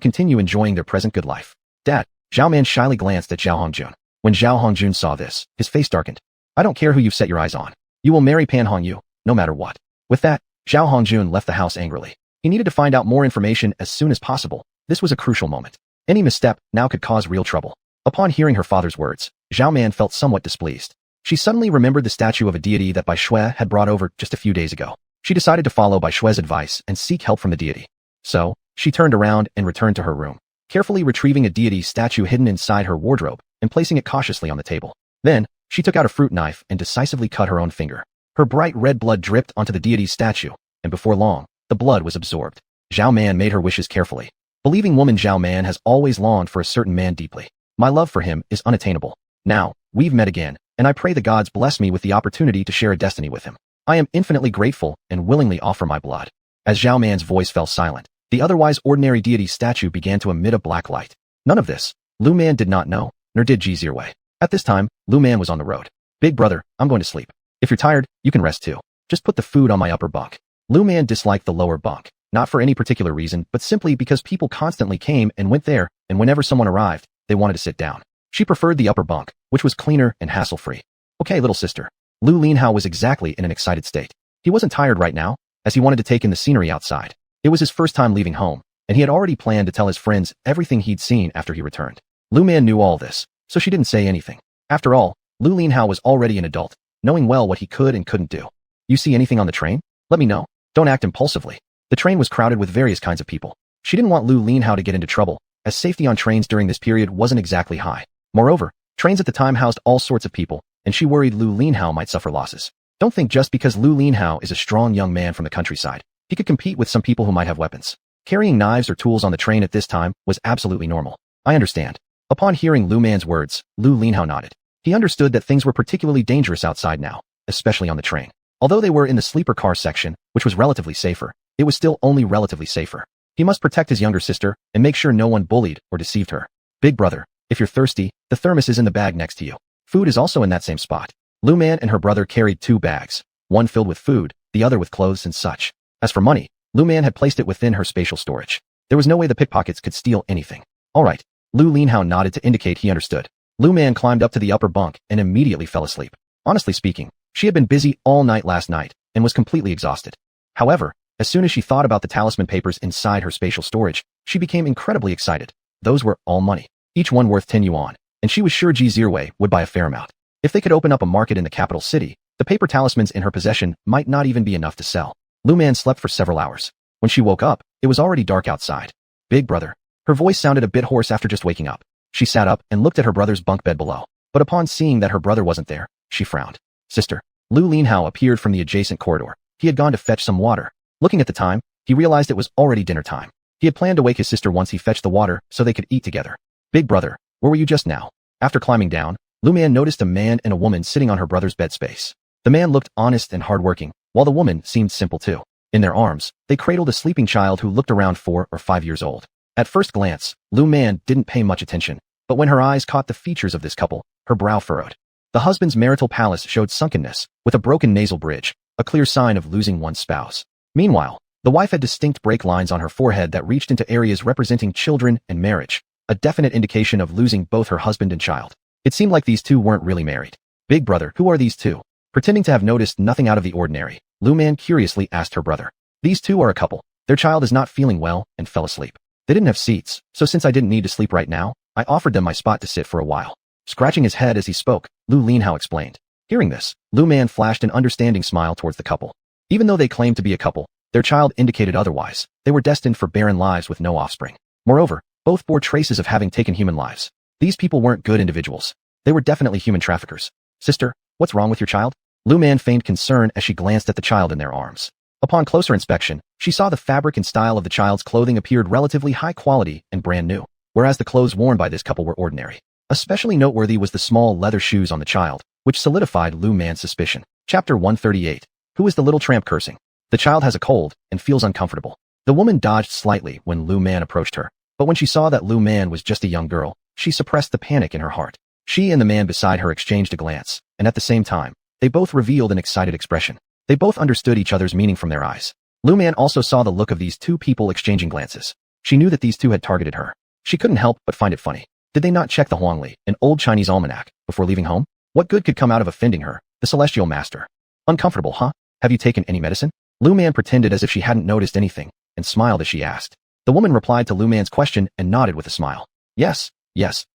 A: continue enjoying their present good life? Dad, Zhao Man shyly glanced at Zhao Hongjun. When Zhao Hongjun saw this, his face darkened. I don't care who you've set your eyes on. You will marry Pan Hongyu, no matter what. With that, Zhao Hongjun left the house angrily. He needed to find out more information as soon as possible. This was a crucial moment. Any misstep now could cause real trouble. Upon hearing her father's words, Zhao Man felt somewhat displeased. She suddenly remembered the statue of a deity that Bai Shui had brought over just a few days ago. She decided to follow Bai Shui's advice and seek help from the deity. So, she turned around and returned to her room, carefully retrieving a deity statue hidden inside her wardrobe and placing it cautiously on the table. Then, she took out a fruit knife and decisively cut her own finger. Her bright red blood dripped onto the deity's statue, and before long, the blood was absorbed. Zhao Man made her wishes carefully. Believing woman Zhao Man has always longed for a certain man deeply. My love for him is unattainable. Now, we've met again, and I pray the gods bless me with the opportunity to share a destiny with him. I am infinitely grateful and willingly offer my blood. As Zhao Man's voice fell silent, the otherwise ordinary deity's statue began to emit a black light. None of this, Lu Man did not know, nor did Ji Zirwei. At this time, Lu Man was on the road. Big brother, I'm going to sleep. If you're tired, you can rest too. Just put the food on my upper bunk. Lu Man disliked the lower bunk, not for any particular reason, but simply because people constantly came and went there, and whenever someone arrived, they wanted to sit down. She preferred the upper bunk, which was cleaner and hassle-free. Okay, little sister. Lu Linhao was exactly in an excited state. He wasn't tired right now, as he wanted to take in the scenery outside. It was his first time leaving home, and he had already planned to tell his friends everything he'd seen after he returned. Lu Man knew all this, so she didn't say anything. After all, Lu Linhao was already an adult, knowing well what he could and couldn't do. You see anything on the train? Let me know. Don't act impulsively. The train was crowded with various kinds of people. She didn't want Lu Linhao to get into trouble, as safety on trains during this period wasn't exactly high. Moreover, trains at the time housed all sorts of people, and she worried Lu Linhao might suffer losses. Don't think just because Lu Linhao is a strong young man from the countryside, he could compete with some people who might have weapons. Carrying knives or tools on the train at this time was absolutely normal. I understand. Upon hearing Lu Man's words, Lu Linhao nodded. He understood that things were particularly dangerous outside now, especially on the train. Although they were in the sleeper car section, which was relatively safer, it was still only relatively safer. He must protect his younger sister and make sure no one bullied or deceived her. Big brother, if you're thirsty, the thermos is in the bag next to you. Food is also in that same spot. Lu Man and her brother carried 2 bags, one filled with food, the other with clothes and such. As for money, Lu Man had placed it within her spatial storage. There was no way the pickpockets could steal anything. All right. Lu Linhao nodded to indicate he understood. Lu Man climbed up to the upper bunk and immediately fell asleep. Honestly speaking, she had been busy all night last night and was completely exhausted. However, as soon as she thought about the talisman papers inside her spatial storage, she became incredibly excited. Those were all money, each one worth 10 yuan, and she was sure Ji Zirwei would buy a fair amount. If they could open up a market in the capital city, the paper talismans in her possession might not even be enough to sell. Lu Man slept for several hours. When she woke up, it was already dark outside. Big brother. Her voice sounded a bit hoarse after just waking up. She sat up and looked at her brother's bunk bed below. But upon seeing that her brother wasn't there, she frowned. Sister. Lu Linhao appeared from the adjacent corridor. He had gone to fetch some water. Looking at the time, he realized it was already dinner time. He had planned to wake his sister once he fetched the water so they could eat together. Big brother, where were you just now? After climbing down, Lu Man noticed a man and a woman sitting on her brother's bed space. The man looked honest and hardworking, while the woman seemed simple too. In their arms, they cradled a sleeping child who looked around 4 or 5 years old. At first glance, Lu Man didn't pay much attention, but when her eyes caught the features of this couple, her brow furrowed. The husband's marital palace showed sunkenness, with a broken nasal bridge, a clear sign of losing one's spouse. Meanwhile, the wife had distinct break lines on her forehead that reached into areas representing children and marriage, a definite indication of losing both her husband and child. It seemed like these two weren't really married. Big brother, who are these two? Pretending to have noticed nothing out of the ordinary, Lu Man curiously asked her brother. These two are a couple. Their child is not feeling well and fell asleep. They didn't have seats, so since I didn't need to sleep right now, I offered them my spot to sit for a while. Scratching his head as he spoke, Lu Linhao explained. Hearing this, Lu Man flashed an understanding smile towards the couple. Even though they claimed to be a couple, their child indicated otherwise. They were destined for barren lives with no offspring. Moreover, both bore traces of having taken human lives. These people weren't good individuals. They were definitely human traffickers. Sister, what's wrong with your child? Lu Man feigned concern as she glanced at the child in their arms. Upon closer inspection, she saw the fabric and style of the child's clothing appeared relatively high quality and brand new, whereas the clothes worn by this couple were ordinary. Especially noteworthy was the small leather shoes on the child, which solidified Lu Man's suspicion. Chapter 138. Who is the little tramp cursing? The child has a cold and feels uncomfortable. The woman dodged slightly when Lu Man approached her, but when she saw that Lu Man was just a young girl, she suppressed the panic in her heart. She and the man beside her exchanged a glance, and at the same time, they both revealed an excited expression. They both understood each other's meaning from their eyes. Lu Man also saw the look of these two people exchanging glances. She knew that these two had targeted her. She couldn't help but find it funny. Did they not check the Huangli, an old Chinese almanac, before leaving home? What good could come out of offending her, the celestial master? Uncomfortable, huh? Have you taken any medicine? Lu Man pretended as if she hadn't noticed anything, and smiled as she asked. The woman replied to Lu Man's question and nodded with a smile. Yes,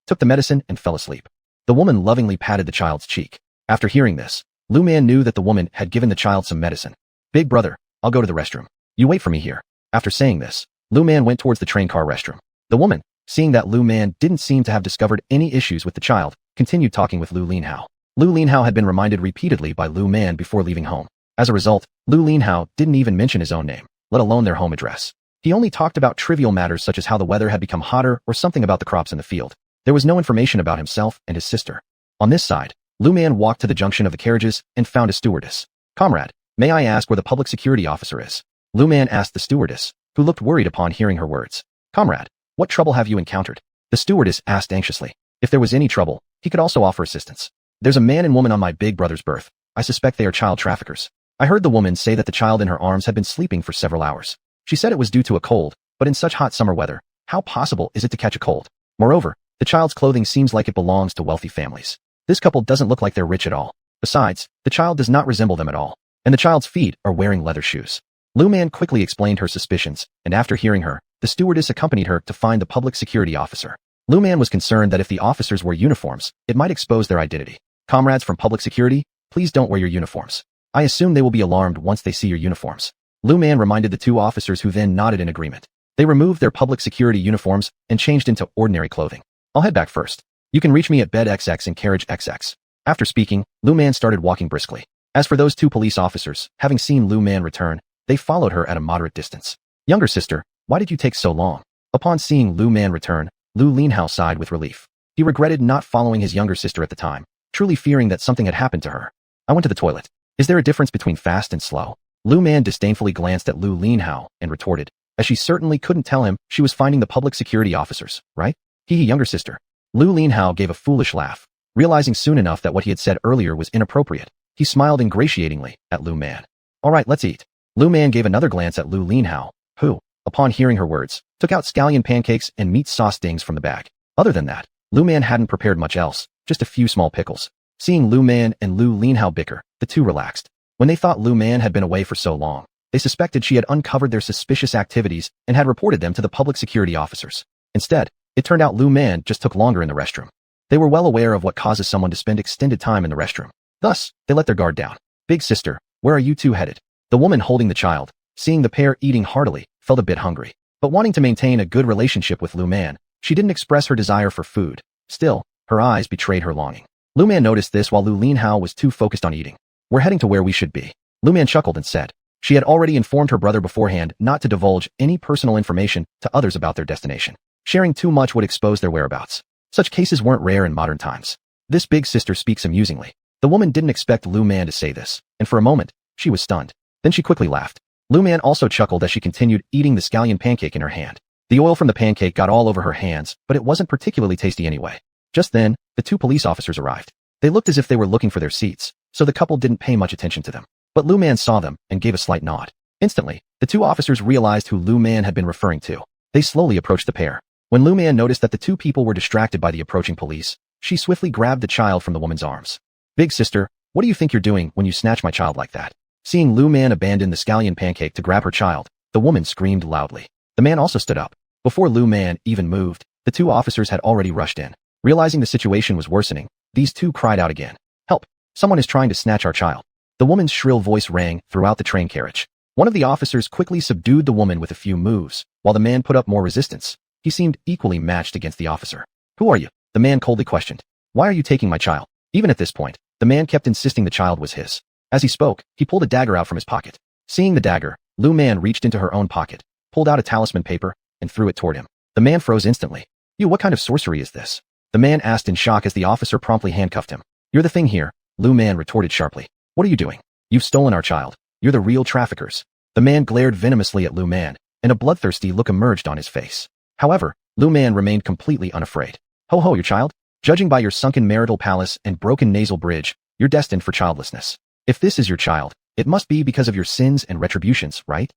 A: took the medicine and fell asleep. The woman lovingly patted the child's cheek. After hearing this, Lu Man knew that the woman had given the child some medicine. Big brother, I'll go to the restroom. You wait for me here. After saying this, Lu Man went towards the train car restroom. The woman, seeing that Lu Man didn't seem to have discovered any issues with the child, continued talking with Lu Linhao. Lu Linhao had been reminded repeatedly by Lu Man before leaving home. As a result, Lu Linhao didn't even mention his own name, let alone their home address. He only talked about trivial matters such as how the weather had become hotter or something about the crops in the field. There was no information about himself and his sister. On this side, Lu Man walked to the junction of the carriages and found a stewardess. Comrade, may I ask where the public security officer is? Lu Man asked the stewardess, who looked worried upon hearing her words. Comrade, what trouble have you encountered? The stewardess asked anxiously. If there was any trouble, he could also offer assistance. There's a man and woman on my big brother's berth. I suspect they are child traffickers. I heard the woman say that the child in her arms had been sleeping for several hours. She said it was due to a cold, but in such hot summer weather, how possible is it to catch a cold? Moreover, the child's clothing seems like it belongs to wealthy families. This couple doesn't look like they're rich at all. Besides, the child does not resemble them at all, and the child's feet are wearing leather shoes. Lu Man quickly explained her suspicions, and after hearing her, the stewardess accompanied her to find the public security officer. Lu Man was concerned that if the officers wore uniforms, it might expose their identity. Comrades from public security, please don't wear your uniforms. I assume they will be alarmed once they see your uniforms. Lu Man reminded the two officers, who then nodded in agreement. They removed their public security uniforms and changed into ordinary clothing. I'll head back first. You can reach me at bed XX and carriage XX. After speaking, Lu Man started walking briskly. As for those two police officers, having seen Lu Man return, they followed her at a moderate distance. Younger sister, why did you take so long? Upon seeing Lu Man return, Lu Linhao sighed with relief. He regretted not following his younger sister at the time, truly fearing that something had happened to her. I went to the toilet. Is there a difference between fast and slow? Lu Man disdainfully glanced at Lu Linhao and retorted, as she certainly couldn't tell him she was finding the public security officers, right? Younger sister. Lu Linhao gave a foolish laugh, realizing soon enough that what he had said earlier was inappropriate. He smiled ingratiatingly at Lu Man. All right, let's eat. Lu Man gave another glance at Lu Linhao, who, upon hearing her words, took out scallion pancakes and meat sauce dings from the bag. Other than that, Lu Man hadn't prepared much else, just a few small pickles. Seeing Lu Man and Lu Linhao bicker, the two relaxed. When they thought Lu Man had been away for so long, they suspected she had uncovered their suspicious activities and had reported them to the public security officers. Instead, it turned out Lu Man just took longer in the restroom. They were well aware of what causes someone to spend extended time in the restroom. Thus, they let their guard down. Big sister, where are you two headed? The woman holding the child, seeing the pair eating heartily, felt a bit hungry. But wanting to maintain a good relationship with Lu Man, she didn't express her desire for food. Still, her eyes betrayed her longing. Lu Man noticed this while Lu Linhao was too focused on eating. We're heading to where we should be. Lu Man chuckled and said. She had already informed her brother beforehand not to divulge any personal information to others about their destination. Sharing too much would expose their whereabouts. Such cases weren't rare in modern times. This big sister speaks amusingly. The woman didn't expect Lu Man to say this, and for a moment, she was stunned. Then she quickly laughed. Lu Man also chuckled as she continued eating the scallion pancake in her hand. The oil from the pancake got all over her hands, but it wasn't particularly tasty anyway. Just then, the two police officers arrived. They looked as if they were looking for their seats, so the couple didn't pay much attention to them. But Lu Man saw them and gave a slight nod. Instantly, the two officers realized who Lu Man had been referring to. They slowly approached the pair. When Lu Man noticed that the two people were distracted by the approaching police, she swiftly grabbed the child from the woman's arms. Big sister, what do you think you're doing when you snatch my child like that? Seeing Lu Man abandon the scallion pancake to grab her child, the woman screamed loudly. The man also stood up. Before Lu Man even moved, the two officers had already rushed in. Realizing the situation was worsening, these two cried out again. Help! Someone is trying to snatch our child. The woman's shrill voice rang throughout the train carriage. One of the officers quickly subdued the woman with a few moves, while the man put up more resistance. He seemed equally matched against the officer. Who are you? The man coldly questioned. Why are you taking my child? Even at this point, the man kept insisting the child was his. As he spoke, he pulled a dagger out from his pocket. Seeing the dagger, Lu Man reached into her own pocket, pulled out a talisman paper, and threw it toward him. The man froze instantly. What kind of sorcery is this? The man asked in shock as the officer promptly handcuffed him. You're the thing here, Lu Man retorted sharply. What are you doing? You've stolen our child. You're the real traffickers. The man glared venomously at Lu Man, and a bloodthirsty look emerged on his face. However, Lu Man remained completely unafraid. Ho ho, your child? Judging by your sunken marital palace and broken nasal bridge, you're destined for childlessness. If this is your child, it must be because of your sins and retributions, right?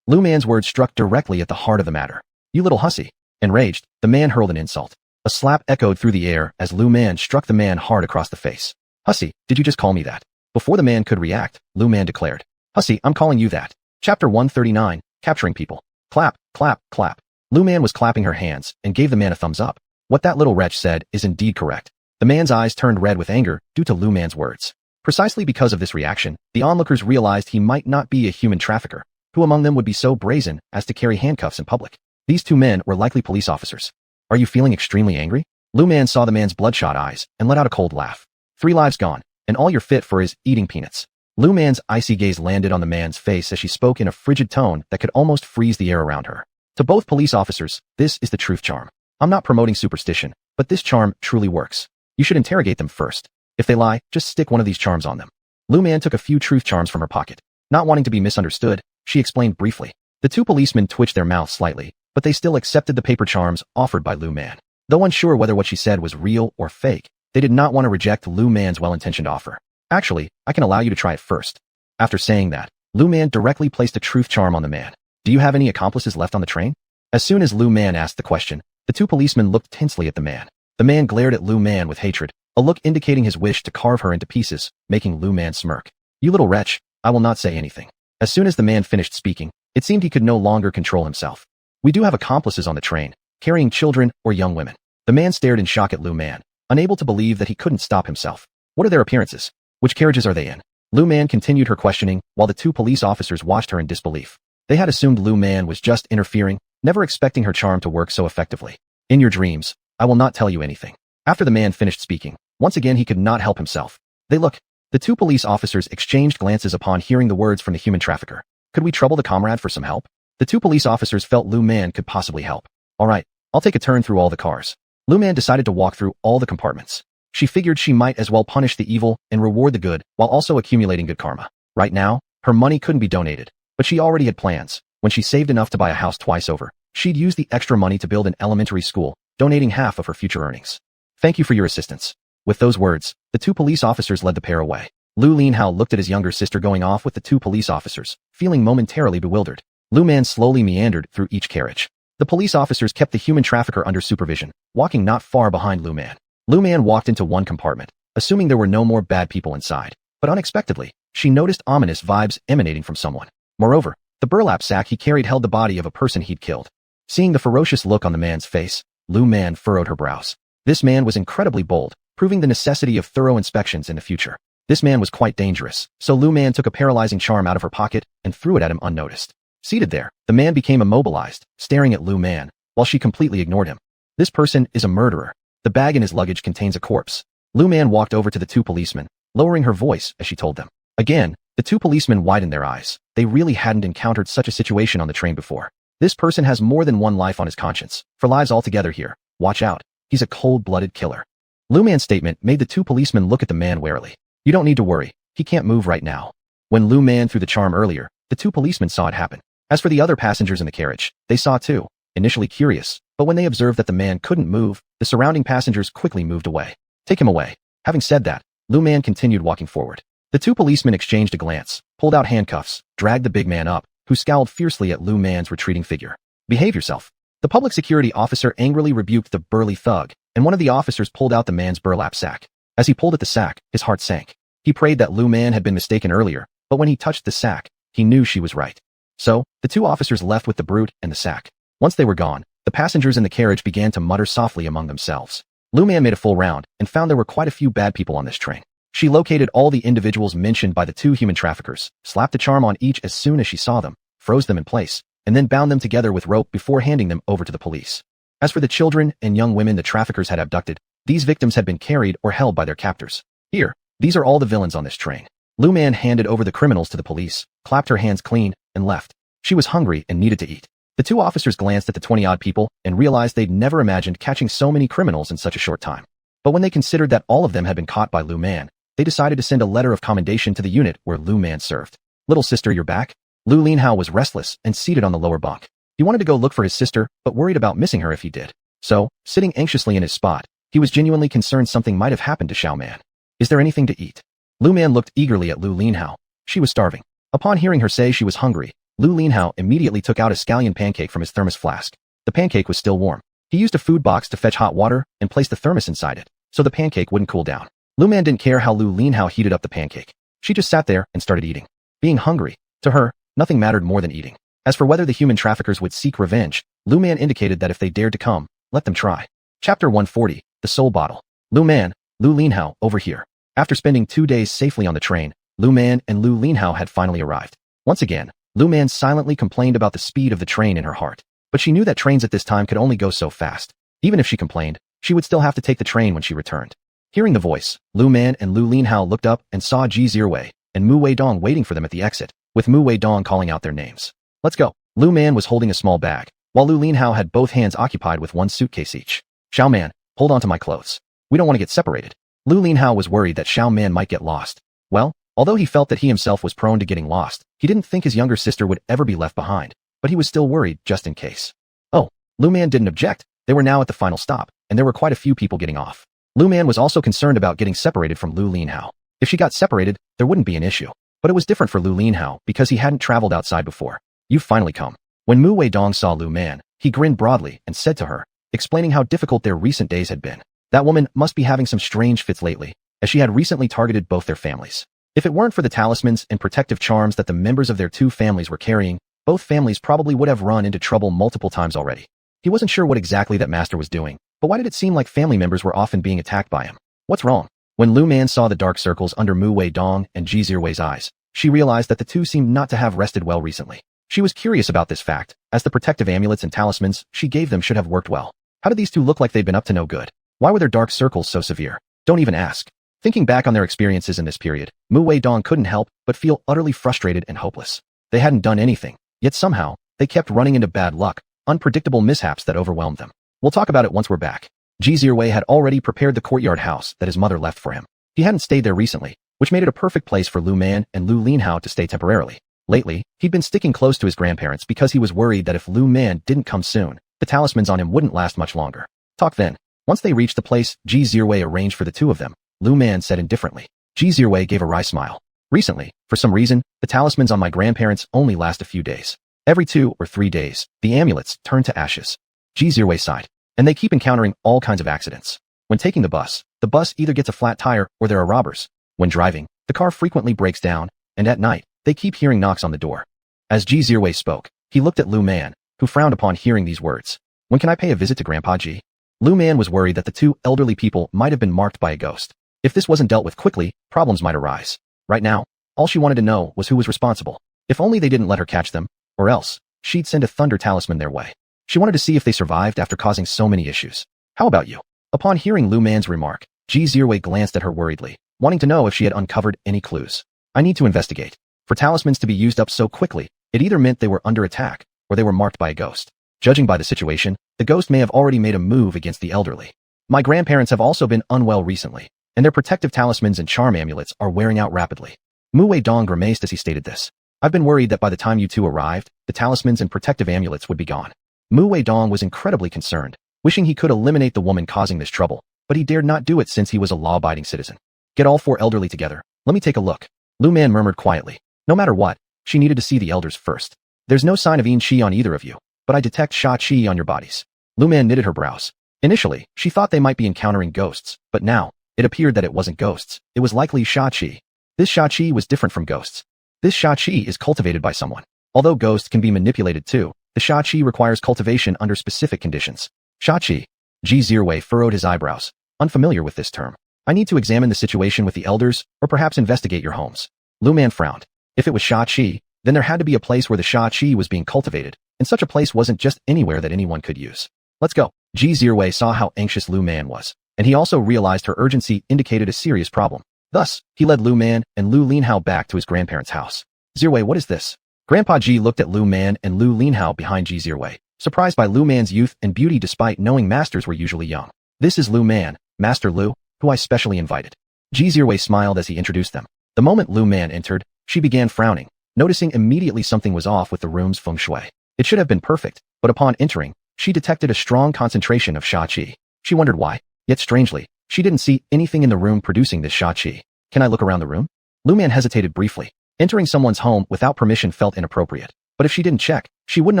A: Lu Man's words struck directly at the heart of the matter. You little hussy. Enraged, the man hurled an insult. A slap echoed through the air as Lu Man struck the man hard across the face. Hussy, did you just call me that? Before the man could react, Lu Man declared. Hussy, I'm calling you that. Chapter 139, Capturing People. Clap, clap, clap. Lu Man was clapping her hands and gave the man a thumbs up. What that little wretch said is indeed correct. The man's eyes turned red with anger due to Lu Man's words. Precisely because of this reaction, the onlookers realized he might not be a human trafficker. Who among them would be so brazen as to carry handcuffs in public? These two men were likely police officers. Are you feeling extremely angry? Lu Man saw the man's bloodshot eyes and let out a cold laugh. 3 lives gone, and all you're fit for is eating peanuts. Lu Man's icy gaze landed on the man's face as she spoke in a frigid tone that could almost freeze the air around her. To both police officers, this is the truth charm. I'm not promoting superstition, but this charm truly works. You should interrogate them first. If they lie, just stick one of these charms on them. Lu Man took a few truth charms from her pocket. Not wanting to be misunderstood, she explained briefly. The 2 policemen twitched their mouths slightly, but they still accepted the paper charms offered by Lu Man. Though unsure whether what she said was real or fake, they did not want to reject Lu Man's well-intentioned offer. Actually, I can allow you to try it first. After saying that, Lu Man directly placed a truth charm on the man. Do you have any accomplices left on the train? As soon as Lu Man asked the question, the 2 policemen looked tensely at the man. The man glared at Lu Man with hatred, a look indicating his wish to carve her into pieces, making Lu Man smirk. You little wretch, I will not say anything. As soon as the man finished speaking, it seemed he could no longer control himself. We do have accomplices on the train, carrying children or young women. The man stared in shock at Lu Man, unable to believe that he couldn't stop himself. What are their appearances? Which carriages are they in? Lu Man continued her questioning while the 2 police officers watched her in disbelief. They had assumed Lu Man was just interfering, never expecting her charm to work so effectively. In your dreams, I will not tell you anything. After the man finished speaking, once again he could not help himself. The 2 police officers exchanged glances upon hearing the words from the human trafficker. Could we trouble the comrade for some help? The 2 police officers felt Lu Man could possibly help. All right, I'll take a turn through all the cars. Lu Man decided to walk through all the compartments. She figured she might as well punish the evil and reward the good while also accumulating good karma. Right now, her money couldn't be donated, but she already had plans. When she saved enough to buy a house twice over, she'd use the extra money to build an elementary school, donating half of her future earnings. Thank you for your assistance. With those words, the 2 police officers led the pair away. Lu Linhao looked at his younger sister going off with the 2 police officers, feeling momentarily bewildered. Lu Man slowly meandered through each carriage. The police officers kept the human trafficker under supervision, walking not far behind Lu Man. Lu Man walked into one compartment, assuming there were no more bad people inside. But unexpectedly, she noticed ominous vibes emanating from someone. Moreover, the burlap sack he carried held the body of a person he'd killed. Seeing the ferocious look on the man's face, Lu Man furrowed her brows. This man was incredibly bold, proving the necessity of thorough inspections in the future. This man was quite dangerous, so Lu Man took a paralyzing charm out of her pocket and threw it at him unnoticed. Seated there, the man became immobilized, staring at Lu Man, while she completely ignored him. This person is a murderer. The bag in his luggage contains a corpse. Lu Man walked over to the 2 policemen, lowering her voice as she told them. Again, the 2 policemen widened their eyes. They really hadn't encountered such a situation on the train before. This person has more than one life on his conscience. 4 lives altogether here. Watch out. He's a cold-blooded killer. Lu Man's statement made the 2 policemen look at the man warily. You don't need to worry. He can't move right now. When Lu Man threw the charm earlier, the 2 policemen saw it happen. As for the other passengers in the carriage, they saw too, initially curious, but when they observed that the man couldn't move, the surrounding passengers quickly moved away. Take him away. Having said that, Lu Man continued walking forward. The 2 policemen exchanged a glance, pulled out handcuffs, dragged the big man up, who scowled fiercely at Lu Man's retreating figure. Behave yourself. The public security officer angrily rebuked the burly thug, and one of the officers pulled out the man's burlap sack. As he pulled at the sack, his heart sank. He prayed that Lu Man had been mistaken earlier, but when he touched the sack, he knew she was right. So, the 2 officers left with the brute and the sack. Once they were gone, the passengers in the carriage began to mutter softly among themselves. Lu Man made a full round and found there were quite a few bad people on this train. She located all the individuals mentioned by the 2 human traffickers, slapped a charm on each as soon as she saw them, froze them in place, and then bound them together with rope before handing them over to the police. As for the children and young women the traffickers had abducted, these victims had been carried or held by their captors. Here, these are all the villains on this train. Lu Man handed over the criminals to the police, clapped her hands clean, and left. She was hungry and needed to eat. The 2 officers glanced at the 20-odd people and realized they'd never imagined catching so many criminals in such a short time. But when they considered that all of them had been caught by Lu Man, they decided to send a letter of commendation to the unit where Lu Man served. Little sister, you're back? Lu Linhao was restless and seated on the lower bunk. He wanted to go look for his sister, but worried about missing her if he did. So, sitting anxiously in his spot, He was genuinely concerned something might have happened to Xiao Man. Is there anything to eat? Lu Man looked eagerly at Lu Linhao. She was starving. Upon hearing her say she was hungry, Lu Linhao immediately took out a scallion pancake from his thermos flask. The pancake was still warm. He used a food box to fetch hot water and place the thermos inside it, so the pancake wouldn't cool down. Lu Man didn't care how Lu Linhao heated up the pancake. She just sat there and started eating. Being hungry, to her, nothing mattered more than eating. As for whether the human traffickers would seek revenge, Lu Man indicated that if they dared to come, let them try. Chapter 140, The Soul Bottle. Lu Man, Lu Linhao, over here. After spending 2 days safely on the train, Lu Man and Lu Linhao had finally arrived. Once again, Lu Man silently complained about the speed of the train in her heart. But she knew that trains at this time could only go so fast. Even if she complained, she would still have to take the train when she returned. Hearing the voice, Lu Man and Lu Linhao looked up and saw Ji Zirwei and Mu Weidong waiting for them at the exit, with Mu Weidong calling out their names. Let's go. Lu Man was holding a small bag, while Lu Linhao had both hands occupied with one suitcase each. Xiao Man, hold on to my clothes. We don't want to get separated. Lu Linhao was worried that Xiao Man might get lost. Well, although he felt that he himself was prone to getting lost, he didn't think his younger sister would ever be left behind, but he was still worried just in case. Oh, Lu Man didn't object. They were now at the final stop, and there were quite a few people getting off. Lu Man was also concerned about getting separated from Lu Linhao. If she got separated, there wouldn't be an issue. But it was different for Lu Linhao because he hadn't traveled outside before. You've finally come. When Mu Weidong saw Lu Man, he grinned broadly and said to her, explaining how difficult their recent days had been. That woman must be having some strange fits lately, as she had recently targeted both their families. If it weren't for the talismans and protective charms that the members of their two families were carrying, both families probably would have run into trouble multiple times already. He wasn't sure what exactly that master was doing, but why did it seem like family members were often being attacked by him? What's wrong? When Lu Man saw the dark circles under Mu Weidong and Ji Zirwei's eyes, she realized that the two seemed not to have rested well recently. She was curious about this fact, as the protective amulets and talismans she gave them should have worked well. How did these two look like they'd been up to no good? Why were their dark circles so severe? Don't even ask. Thinking back on their experiences in this period, Mu Weidong couldn't help but feel utterly frustrated and hopeless. They hadn't done anything, yet somehow, they kept running into bad luck, unpredictable mishaps that overwhelmed them. We'll talk about it once we're back. Ji Zirwei had already prepared the courtyard house that his mother left for him. He hadn't stayed there recently, which made it a perfect place for Lu Man and Lu Linhao to stay temporarily. Lately, he'd been sticking close to his grandparents because he was worried that if Lu Man didn't come soon, the talismans on him wouldn't last much longer. Talk then. Once they reached the place Ji Zirwei arranged for the two of them, Lu Man said indifferently. Ji Zirwei gave a wry smile. Recently, for some reason, the talismans on my grandparents only last a few days. Every 2 or 3 days, the amulets turn to ashes. Ji Zirwei sighed. And they keep encountering all kinds of accidents. When taking the bus either gets a flat tire or there are robbers. When driving, the car frequently breaks down, and at night, they keep hearing knocks on the door. As Ji Zirwei spoke, he looked at Lu Man, who frowned upon hearing these words. When can I pay a visit to Grandpa Ji? Lu Man was worried that the two elderly people might have been marked by a ghost. If this wasn't dealt with quickly, problems might arise. Right now, all she wanted to know was who was responsible. If only they didn't let her catch them, or else, she'd send a thunder talisman their way. She wanted to see if they survived after causing so many issues. How about you? Upon hearing Lu Man's remark, Ji Zirwei glanced at her worriedly, wanting to know if she had uncovered any clues. I need to investigate. For talismans to be used up so quickly, it either meant they were under attack, or they were marked by a ghost. Judging by the situation, the ghost may have already made a move against the elderly. My grandparents have also been unwell recently, and their protective talismans and charm amulets are wearing out rapidly. Mu Weidong grimaced as he stated this. I've been worried that by the time you two arrived, the talismans and protective amulets would be gone. Mu Weidong was incredibly concerned, wishing he could eliminate the woman causing this trouble, but he dared not do it since he was a law-abiding citizen. Get all 4 elderly together. Let me take a look. Lu Man murmured quietly. No matter what, she needed to see the elders first. There's no sign of Yin Qi on either of you, but I detect Sha Qi on your bodies. Lu Man knitted her brows. Initially, she thought they might be encountering ghosts, but now, it appeared that it wasn't ghosts. It was likely Sha Qi. This Sha Qi was different from ghosts. This Sha Qi is cultivated by someone. Although ghosts can be manipulated too, the Sha Qi requires cultivation under specific conditions. Sha Qi. Ji Zirwei furrowed his eyebrows, unfamiliar with this term. I need to examine the situation with the elders, or perhaps investigate your homes. Lu Man frowned. If it was Sha Qi, then there had to be a place where the Sha Qi was being cultivated, and such a place wasn't just anywhere that anyone could use. Let's go. Ji Zirwei saw how anxious Lu Man was, and he also realized her urgency indicated a serious problem. Thus, he led Lu Man and Lu Linhao back to his grandparents' house. Zirwei, what is this? Grandpa Ji looked at Lu Man and Lu Linhao behind Ji Zirwei, surprised by Lu Man's youth and beauty despite knowing masters were usually young. This is Lu Man, Master Lu, who I specially invited. Ji Zirwei smiled as he introduced them. The moment Lu Man entered, she began frowning, noticing immediately something was off with the room's feng shui. It should have been perfect, but upon entering, she detected a strong concentration of Sha Qi. She wondered why. Yet strangely, she didn't see anything in the room producing this sha qi. Can I look around the room? Lu Man hesitated briefly. Entering someone's home without permission felt inappropriate. But if she didn't check, she wouldn't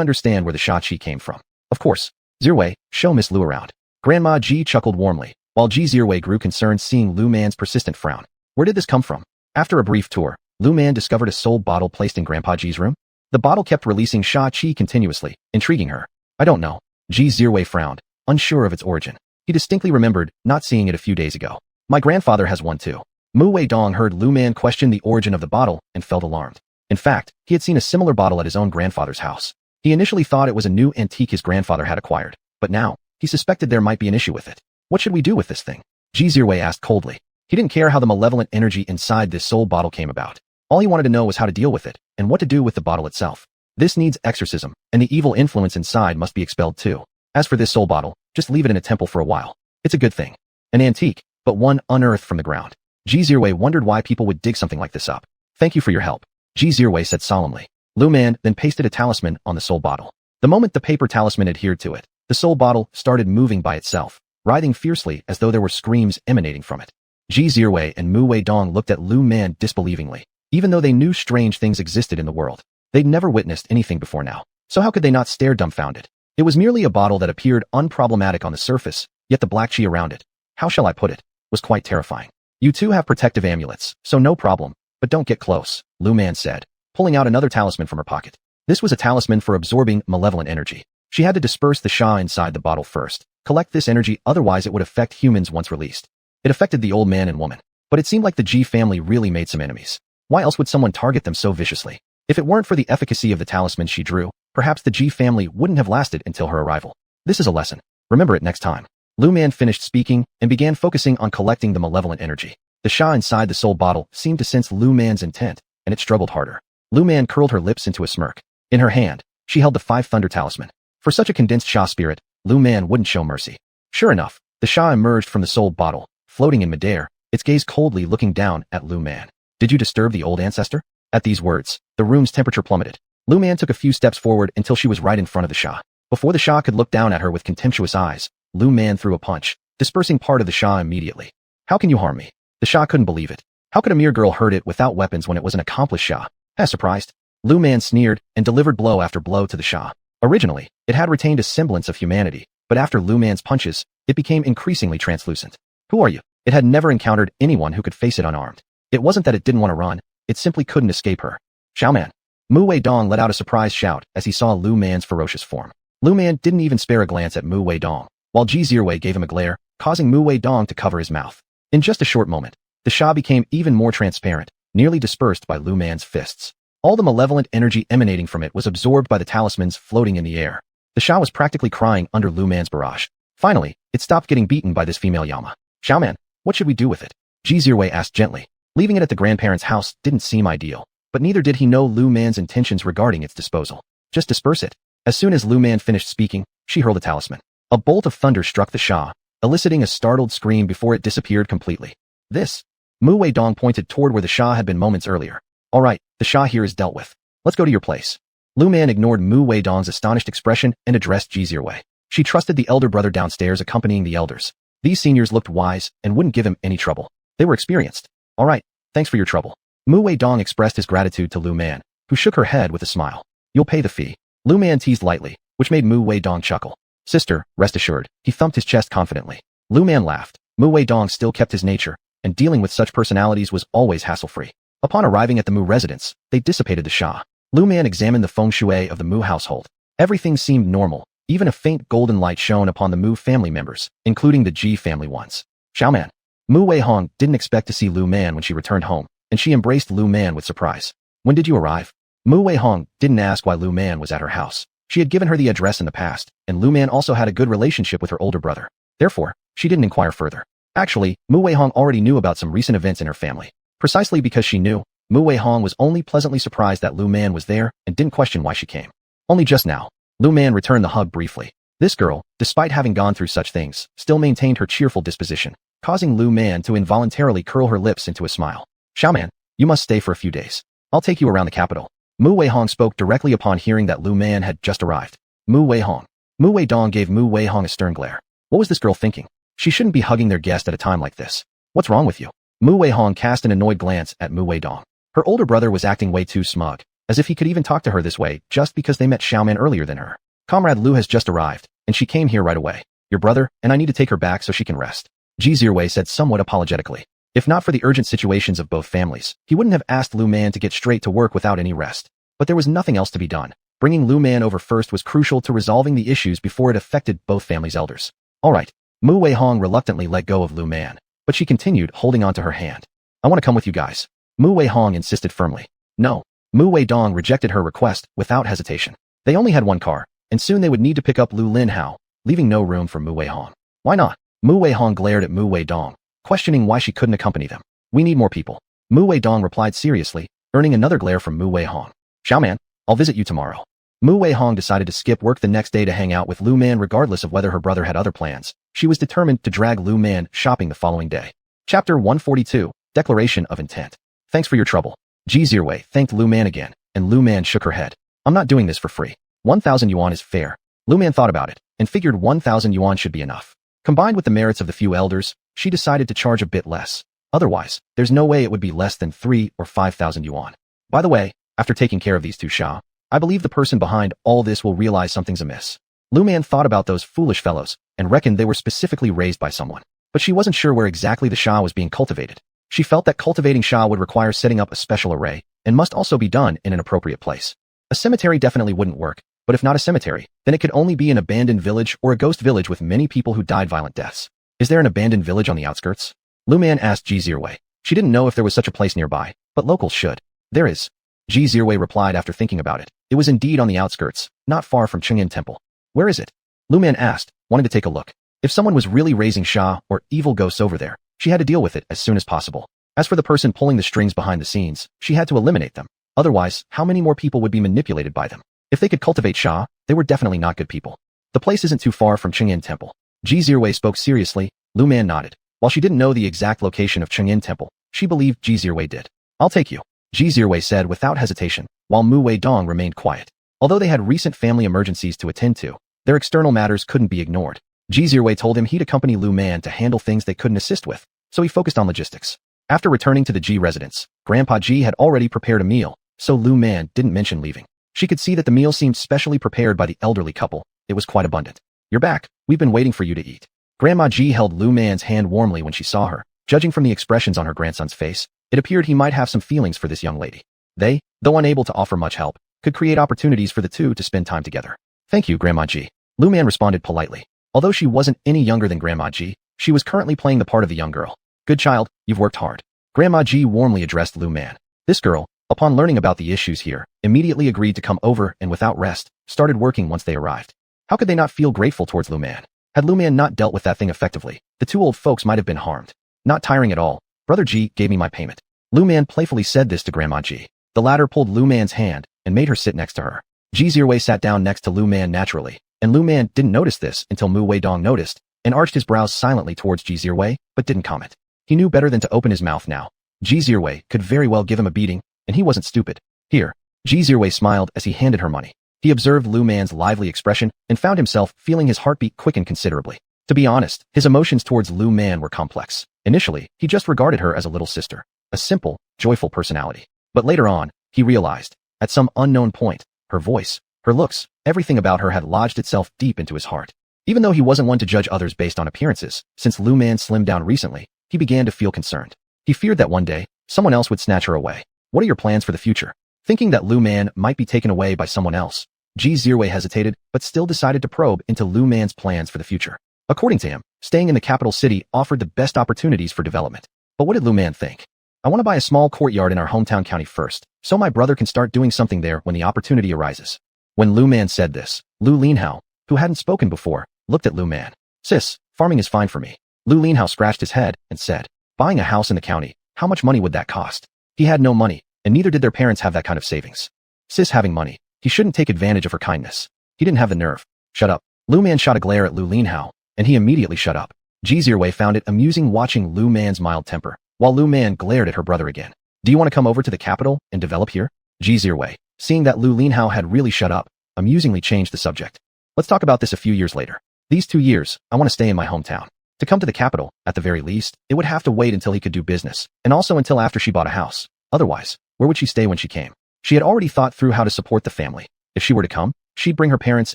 A: understand where the sha qi came from. Of course. Zirwei, show Miss Lu around. Grandma Ji chuckled warmly, while Ji Zirwei grew concerned seeing Lu Man's persistent frown. Where did this come from? After a brief tour, Lu Man discovered a soul bottle placed in Grandpa Ji's room. The bottle kept releasing sha qi continuously, intriguing her. I don't know. Ji Zirwei frowned, unsure of its origin. He distinctly remembered not seeing it a few days ago. My grandfather has one too. Mu Weidong heard Lu Man question the origin of the bottle and felt alarmed. In fact, he had seen a similar bottle at his own grandfather's house. He initially thought it was a new antique his grandfather had acquired, but now, he suspected there might be an issue with it. What should we do with this thing? Ji Zirwei asked coldly. He didn't care how the malevolent energy inside this soul bottle came about. All he wanted to know was how to deal with it, and what to do with the bottle itself. This needs exorcism, and the evil influence inside must be expelled too. As for this soul bottle, just leave it in a temple for a while. It's a good thing. An antique, but one unearthed from the ground. Ji Zirwei wondered why people would dig something like this up. Thank you for your help, Ji Zirwei said solemnly. Lu Man then pasted a talisman on the soul bottle. The moment the paper talisman adhered to it, the soul bottle started moving by itself, writhing fiercely as though there were screams emanating from it. Ji Zirwei and Mu Weidong looked at Lu Man disbelievingly. Even though they knew strange things existed in the world, they'd never witnessed anything before now. So how could they not stare dumbfounded? It was merely a bottle that appeared unproblematic on the surface, yet the black qi around it, how shall I put it, was quite terrifying. You two have protective amulets, so no problem, but don't get close, Lu Man said, pulling out another talisman from her pocket. This was a talisman for absorbing malevolent energy. She had to disperse the sha inside the bottle first, collect this energy, otherwise it would affect humans once released. It affected the old man and woman, but it seemed like the Ji family really made some enemies. Why else would someone target them so viciously? If it weren't for the efficacy of the talisman she drew, perhaps the Ji family wouldn't have lasted until her arrival. This is a lesson. Remember it next time. Lu Man finished speaking and began focusing on collecting the malevolent energy. The sha inside the soul bottle seemed to sense Lu Man's intent, and it struggled harder. Lu Man curled her lips into a smirk. In her hand, she held the 5 thunder talisman. For such a condensed sha spirit, Lu Man wouldn't show mercy. Sure enough, the sha emerged from the soul bottle, floating in midair, its gaze coldly looking down at Lu Man. Did you disturb the old ancestor? At these words, the room's temperature plummeted. Lu Man took a few steps forward until she was right in front of the sha. Before the sha could look down at her with contemptuous eyes, Lu Man threw a punch, dispersing part of the sha immediately. How can you harm me? The sha couldn't believe it. How could a mere girl hurt it without weapons when it was an accomplished sha? As surprised, Lu Man sneered and delivered blow after blow to the sha. Originally, it had retained a semblance of humanity, but after Lu Man's punches, it became increasingly translucent. Who are you? It had never encountered anyone who could face it unarmed. It wasn't that it didn't want to run, it simply couldn't escape her. Xiaoman. Mu Weidong let out a surprised shout as he saw Lu Man's ferocious form. Lu Man didn't even spare a glance at Mu Weidong, while Ji Zirwei gave him a glare, causing Mu Weidong to cover his mouth. In just a short moment, the sha became even more transparent, nearly dispersed by Lu Man's fists. All the malevolent energy emanating from it was absorbed by the talismans floating in the air. The sha was practically crying under Lu Man's barrage. Finally, it stopped getting beaten by this female Yama. Xiaoman, what should we do with it? Ji Zirwei asked gently. Leaving it at the grandparents' house didn't seem ideal, but neither did he know Lu Man's intentions regarding its disposal. Just disperse it. As soon as Lu Man finished speaking, she hurled the talisman. A bolt of thunder struck the sha, eliciting a startled scream before it disappeared completely. This. Mu Weidong pointed toward where the sha had been moments earlier. All right, the sha here is dealt with. Let's go to your place. Lu Man ignored Mu Weidong's astonished expression and addressed Ji Zirwei. She trusted the elder brother downstairs accompanying the elders. These seniors looked wise and wouldn't give him any trouble. They were experienced. All right, thanks for your trouble. Mu Weidong expressed his gratitude to Lu Man, who shook her head with a smile. You'll pay the fee. Lu Man teased lightly, which made Mu Weidong chuckle. Sister, rest assured. He thumped his chest confidently. Lu Man laughed. Mu Weidong still kept his nature, and dealing with such personalities was always hassle-free. Upon arriving at the Mu residence, they dissipated the sha. Lu Man examined the feng shui of the Mu household. Everything seemed normal. Even a faint golden light shone upon the Mu family members, including the Ji family ones. Xiaoman. Mu Weihong didn't expect to see Lu Man when she returned home, and she embraced Lu Man with surprise. When did you arrive? Mu Weihong didn't ask why Lu Man was at her house. She had given her the address in the past, and Lu Man also had a good relationship with her older brother. Therefore, she didn't inquire further. Actually, Mu Weihong already knew about some recent events in her family. Precisely because she knew, Mu Weihong was only pleasantly surprised that Lu Man was there and didn't question why she came. Only just now, Lu Man returned the hug briefly. This girl, despite having gone through such things, still maintained her cheerful disposition, causing Lu Man to involuntarily curl her lips into a smile. Xiaoman, you must stay for a few days. I'll take you around the capital. Mu Weihong spoke directly upon hearing that Lu Man had just arrived. Mu Weihong. Mu Weidong gave Mu Weihong a stern glare. What was this girl thinking? She shouldn't be hugging their guest at a time like this. What's wrong with you? Mu Weihong cast an annoyed glance at Mu Weidong. Her older brother was acting way too smug, as if he could even talk to her this way just because they met Xiaoman earlier than her. Comrade Lu has just arrived, and she came here right away. Your brother, and I need to take her back so she can rest. Ji Zirwei said somewhat apologetically. If not for the urgent situations of both families, he wouldn't have asked Lu Man to get straight to work without any rest. But there was nothing else to be done. Bringing Lu Man over first was crucial to resolving the issues before it affected both families' elders. Alright. Mu Weihong reluctantly let go of Lu Man, but she continued holding onto her hand. I want to come with you guys. Mu Weihong insisted firmly. No. Mu Weidong rejected her request without hesitation. They only had one car, and soon they would need to pick up Lu Linhao, leaving no room for Mu Weihong. Why not? Mu Weihong glared at Mu Weidong, questioning why she couldn't accompany them. We need more people. Mu Weidong replied seriously, earning another glare from Mu Weihong. Xiaoman, I'll visit you tomorrow. Mu Weihong decided to skip work the next day to hang out with Lu Man regardless of whether her brother had other plans. She was determined to drag Lu Man shopping the following day. Chapter 142, Declaration of Intent. Thanks for your trouble. Ji Zirwei thanked Lu Man again, and Lu Man shook her head. I'm not doing this for free. 1,000 yuan is fair. Lu Man thought about it, and figured 1,000 yuan should be enough. Combined with the merits of the few elders, she decided to charge a bit less. Otherwise, there's no way it would be less than 3 or 5,000 yuan. By the way, after taking care of these two Xia, I believe the person behind all this will realize something's amiss. Lu Man thought about those foolish fellows, and reckoned they were specifically raised by someone. But she wasn't sure where exactly the Xia was being cultivated. She felt that cultivating Xia would require setting up a special array, and must also be done in an appropriate place. A cemetery definitely wouldn't work, but if not a cemetery, then it could only be an abandoned village or a ghost village with many people who died violent deaths. Is there an abandoned village on the outskirts? Lu Man asked Ji Zirwei. She didn't know if there was such a place nearby, but locals should. There is. Ji Zirwei replied after thinking about it. It was indeed on the outskirts, not far from Chengyan Temple. Where is it? Lu Man asked, wanting to take a look. If someone was really raising Xia or evil ghosts over there, she had to deal with it as soon as possible. As for the person pulling the strings behind the scenes, she had to eliminate them. Otherwise, how many more people would be manipulated by them? If they could cultivate Xia, they were definitely not good people. The place isn't too far from Chengyan Temple. Ji Zirwei spoke seriously. Lu Man nodded. While she didn't know the exact location of Chengyan Temple, she believed Ji Zirwei did. I'll take you, Ji Zirwei said without hesitation, while Mu Weidong remained quiet. Although they had recent family emergencies to attend to, their external matters couldn't be ignored. Ji Zirwei told him he'd accompany Lu Man to handle things they couldn't assist with, so he focused on logistics. After returning to the Ji residence, Grandpa Ji had already prepared a meal, so Lu Man didn't mention leaving. She could see that the meal seemed specially prepared by the elderly couple. It was quite abundant. You're back. We've been waiting for you to eat. Grandma Ji held Lu Man's hand warmly when she saw her. Judging from the expressions on her grandson's face, it appeared he might have some feelings for this young lady. They, though unable to offer much help, could create opportunities for the two to spend time together. Thank you, Grandma Ji. Lu Man responded politely. Although she wasn't any younger than Grandma Ji, she was currently playing the part of the young girl. Good child, you've worked hard. Grandma Ji warmly addressed Lu Man. This girl, upon learning about the issues here, immediately agreed to come over and without rest, started working once they arrived. How could they not feel grateful towards Lu Man? Had Lu Man not dealt with that thing effectively, the two old folks might have been harmed. Not tiring at all. Brother Ji gave me my payment. Lu Man playfully said this to Grandma Ji. The latter pulled Lu Man's hand and made her sit next to her. Ji Zirwei sat down next to Lu Man naturally, and Lu Man didn't notice this until Mu Weidong noticed, and arched his brows silently towards Ji Zirwei, but didn't comment. He knew better than to open his mouth now. Ji Zirwei could very well give him a beating, and he wasn't stupid. Here. Ji Zirwei smiled as he handed her money. He observed Lu Man's lively expression and found himself feeling his heartbeat quicken considerably. To be honest, his emotions towards Lu Man were complex. Initially, he just regarded her as a little sister, a simple, joyful personality. But later on, he realized, at some unknown point, her voice, her looks, everything about her had lodged itself deep into his heart. Even though he wasn't one to judge others based on appearances, since Lu Man slimmed down recently, he began to feel concerned. He feared that one day, someone else would snatch her away. What are your plans for the future? Thinking that Lu Man might be taken away by someone else, Ji Zirwei hesitated, but still decided to probe into Lu Man's plans for the future. According to him, staying in the capital city offered the best opportunities for development. But what did Lu Man think? I want to buy a small courtyard in our hometown county first, so my brother can start doing something there when the opportunity arises. When Lu Man said this, Lu Linhao, who hadn't spoken before, looked at Lu Man. Sis, farming is fine for me. Lu Linhao scratched his head and said, buying a house in the county, how much money would that cost? He had no money, and neither did their parents have that kind of savings. Sis having money, he shouldn't take advantage of her kindness. He didn't have the nerve. Shut up. Lu Man shot a glare at Lu Linhao, and he immediately shut up. Ji Zirwei found it amusing watching Lu Man's mild temper, while Lu Man glared at her brother again. Do you want to come over to the capital and develop here? Ji Zirwei, seeing that Lu Linhao had really shut up, amusingly changed the subject. Let's talk about this a few years later. These 2 years, I want to stay in my hometown. To come to the capital, at the very least, it would have to wait until he could do business, and also until after she bought a house. Otherwise, where would she stay when she came? She had already thought through how to support the family. If she were to come, she'd bring her parents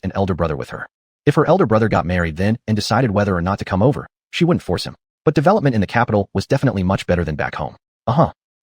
A: and elder brother with her. If her elder brother got married then and decided whether or not to come over, she wouldn't force him. But development in the capital was definitely much better than back home.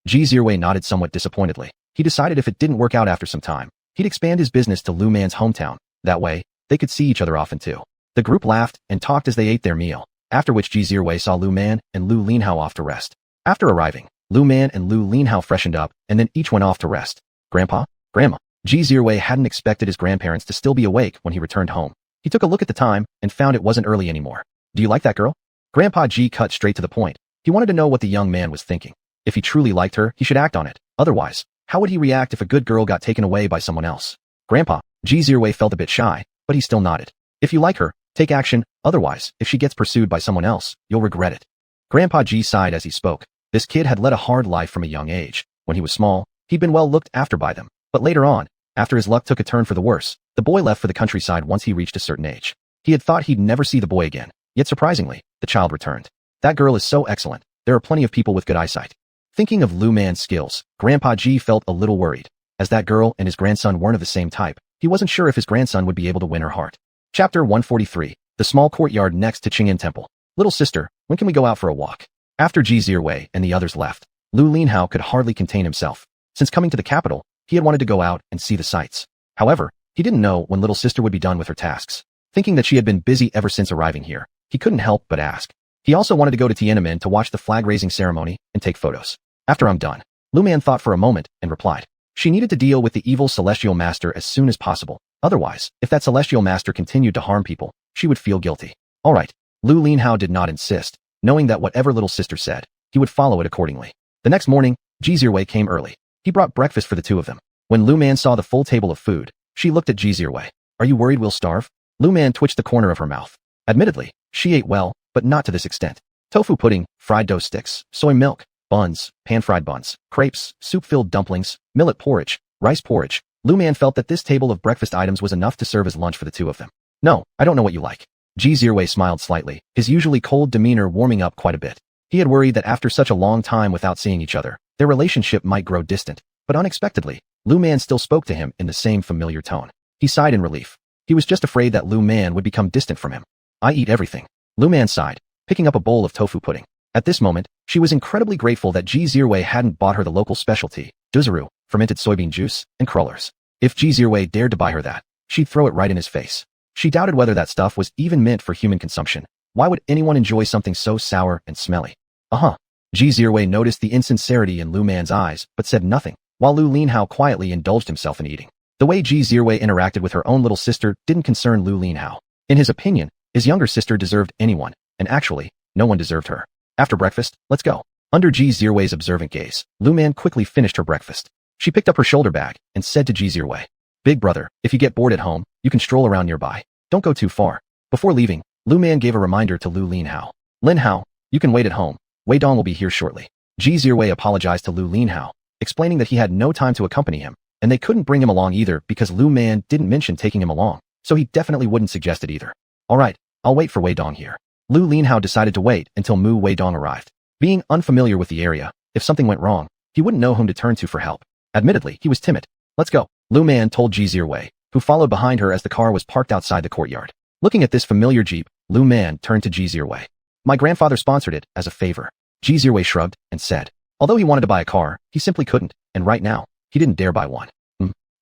A: Ji Zirwei nodded somewhat disappointedly. He decided if it didn't work out after some time, he'd expand his business to Lu Man's hometown. That way, they could see each other often too. The group laughed and talked as they ate their meal, after which Ji Zirwei saw Lu Man and Lu Linhao off to rest. After arriving, Lu Man and Lu Linhao freshened up and then each went off to rest. Grandpa? Grandma? Ji Zirwei hadn't expected his grandparents to still be awake when he returned home. He took a look at the time and found it wasn't early anymore. Do you like that girl? Grandpa Ji cut straight to the point. He wanted to know what the young man was thinking. If he truly liked her, he should act on it. Otherwise, how would he react if a good girl got taken away by someone else? Grandpa, Ji Zirwei felt a bit shy, but he still nodded. If you like her, take action. Otherwise, if she gets pursued by someone else, you'll regret it. Grandpa Ji sighed as he spoke. This kid had led a hard life from a young age. When he was small, he'd been well looked after by them. But later on, after his luck took a turn for the worse, the boy left for the countryside once he reached a certain age. He had thought he'd never see the boy again, yet surprisingly, the child returned. That girl is so excellent. There are plenty of people with good eyesight. Thinking of Lu Man's skills, Grandpa Ji felt a little worried. As that girl and his grandson weren't of the same type, he wasn't sure if his grandson would be able to win her heart. Chapter 143. The small courtyard next to Qingyin Temple. Little sister, when can we go out for a walk? After Ji Zirwei and the others left, Lu Linhao could hardly contain himself. Since coming to the capital, he had wanted to go out and see the sights. However, he didn't know when little sister would be done with her tasks. Thinking that she had been busy ever since arriving here, he couldn't help but ask. He also wanted to go to Tiananmen to watch the flag-raising ceremony and take photos. After I'm done, Lu Man thought for a moment and replied. She needed to deal with the evil celestial master as soon as possible. Otherwise, if that celestial master continued to harm people, she would feel guilty. All right. Lu Linhao did not insist, knowing that whatever little sister said, he would follow it accordingly. The next morning, Ji Zirwei came early. He brought breakfast for the two of them. When Lu Man saw the full table of food, she looked at Ji Zirwei. Are you worried we'll starve? Lu Man twitched the corner of her mouth. Admittedly, she ate well, but not to this extent. Tofu pudding, fried dough sticks, soy milk, buns, pan-fried buns, crepes, soup-filled dumplings, millet porridge, rice porridge. Lu Man felt that this table of breakfast items was enough to serve as lunch for the two of them. No, I don't know what you like. Ji Zirwei smiled slightly, his usually cold demeanor warming up quite a bit. He had worried that after such a long time without seeing each other, their relationship might grow distant. But unexpectedly, Lu Man still spoke to him in the same familiar tone. He sighed in relief. He was just afraid that Lu Man would become distant from him. I eat everything. Lu Man sighed, picking up a bowl of tofu pudding. At this moment, she was incredibly grateful that Ji Zirwei hadn't bought her the local specialty, duzuru, fermented soybean juice, and crullers. If Ji Zirwei dared to buy her that, she'd throw it right in his face. She doubted whether that stuff was even meant for human consumption. Why would anyone enjoy something so sour and smelly? Ji Zirwei noticed the insincerity in Lu Man's eyes, but said nothing, while Lu Linhao quietly indulged himself in eating. The way Ji Zirwei interacted with her own little sister didn't concern Lu Linhao. In his opinion, his younger sister deserved anyone, and actually, no one deserved her. After breakfast, let's go. Under Ji Zirwei's observant gaze, Lu Man quickly finished her breakfast. She picked up her shoulder bag and said to Ji Zirwei, Big brother, if you get bored at home, you can stroll around nearby. Don't go too far. Before leaving, Lu Man gave a reminder to Lu Linhao. Linhao, you can wait at home. Wei Dong will be here shortly. Ji Zirwei apologized to Lu Linhao, explaining that he had no time to accompany him, and they couldn't bring him along either because Lu Man didn't mention taking him along, so he definitely wouldn't suggest it either. All right, I'll wait for Wei Dong here. Lu Linhao decided to wait until Mu Wei Dong arrived. Being unfamiliar with the area, if something went wrong, he wouldn't know whom to turn to for help. Admittedly, he was timid. Let's go, Lu Man told Ji Zirwei, who followed behind her as the car was parked outside the courtyard. Looking at this familiar jeep, Lu Man turned to Ji Zirwei. My grandfather sponsored it as a favor. Ji Zirwei shrugged and said, although he wanted to buy a car, he simply couldn't, and right now, he didn't dare buy one.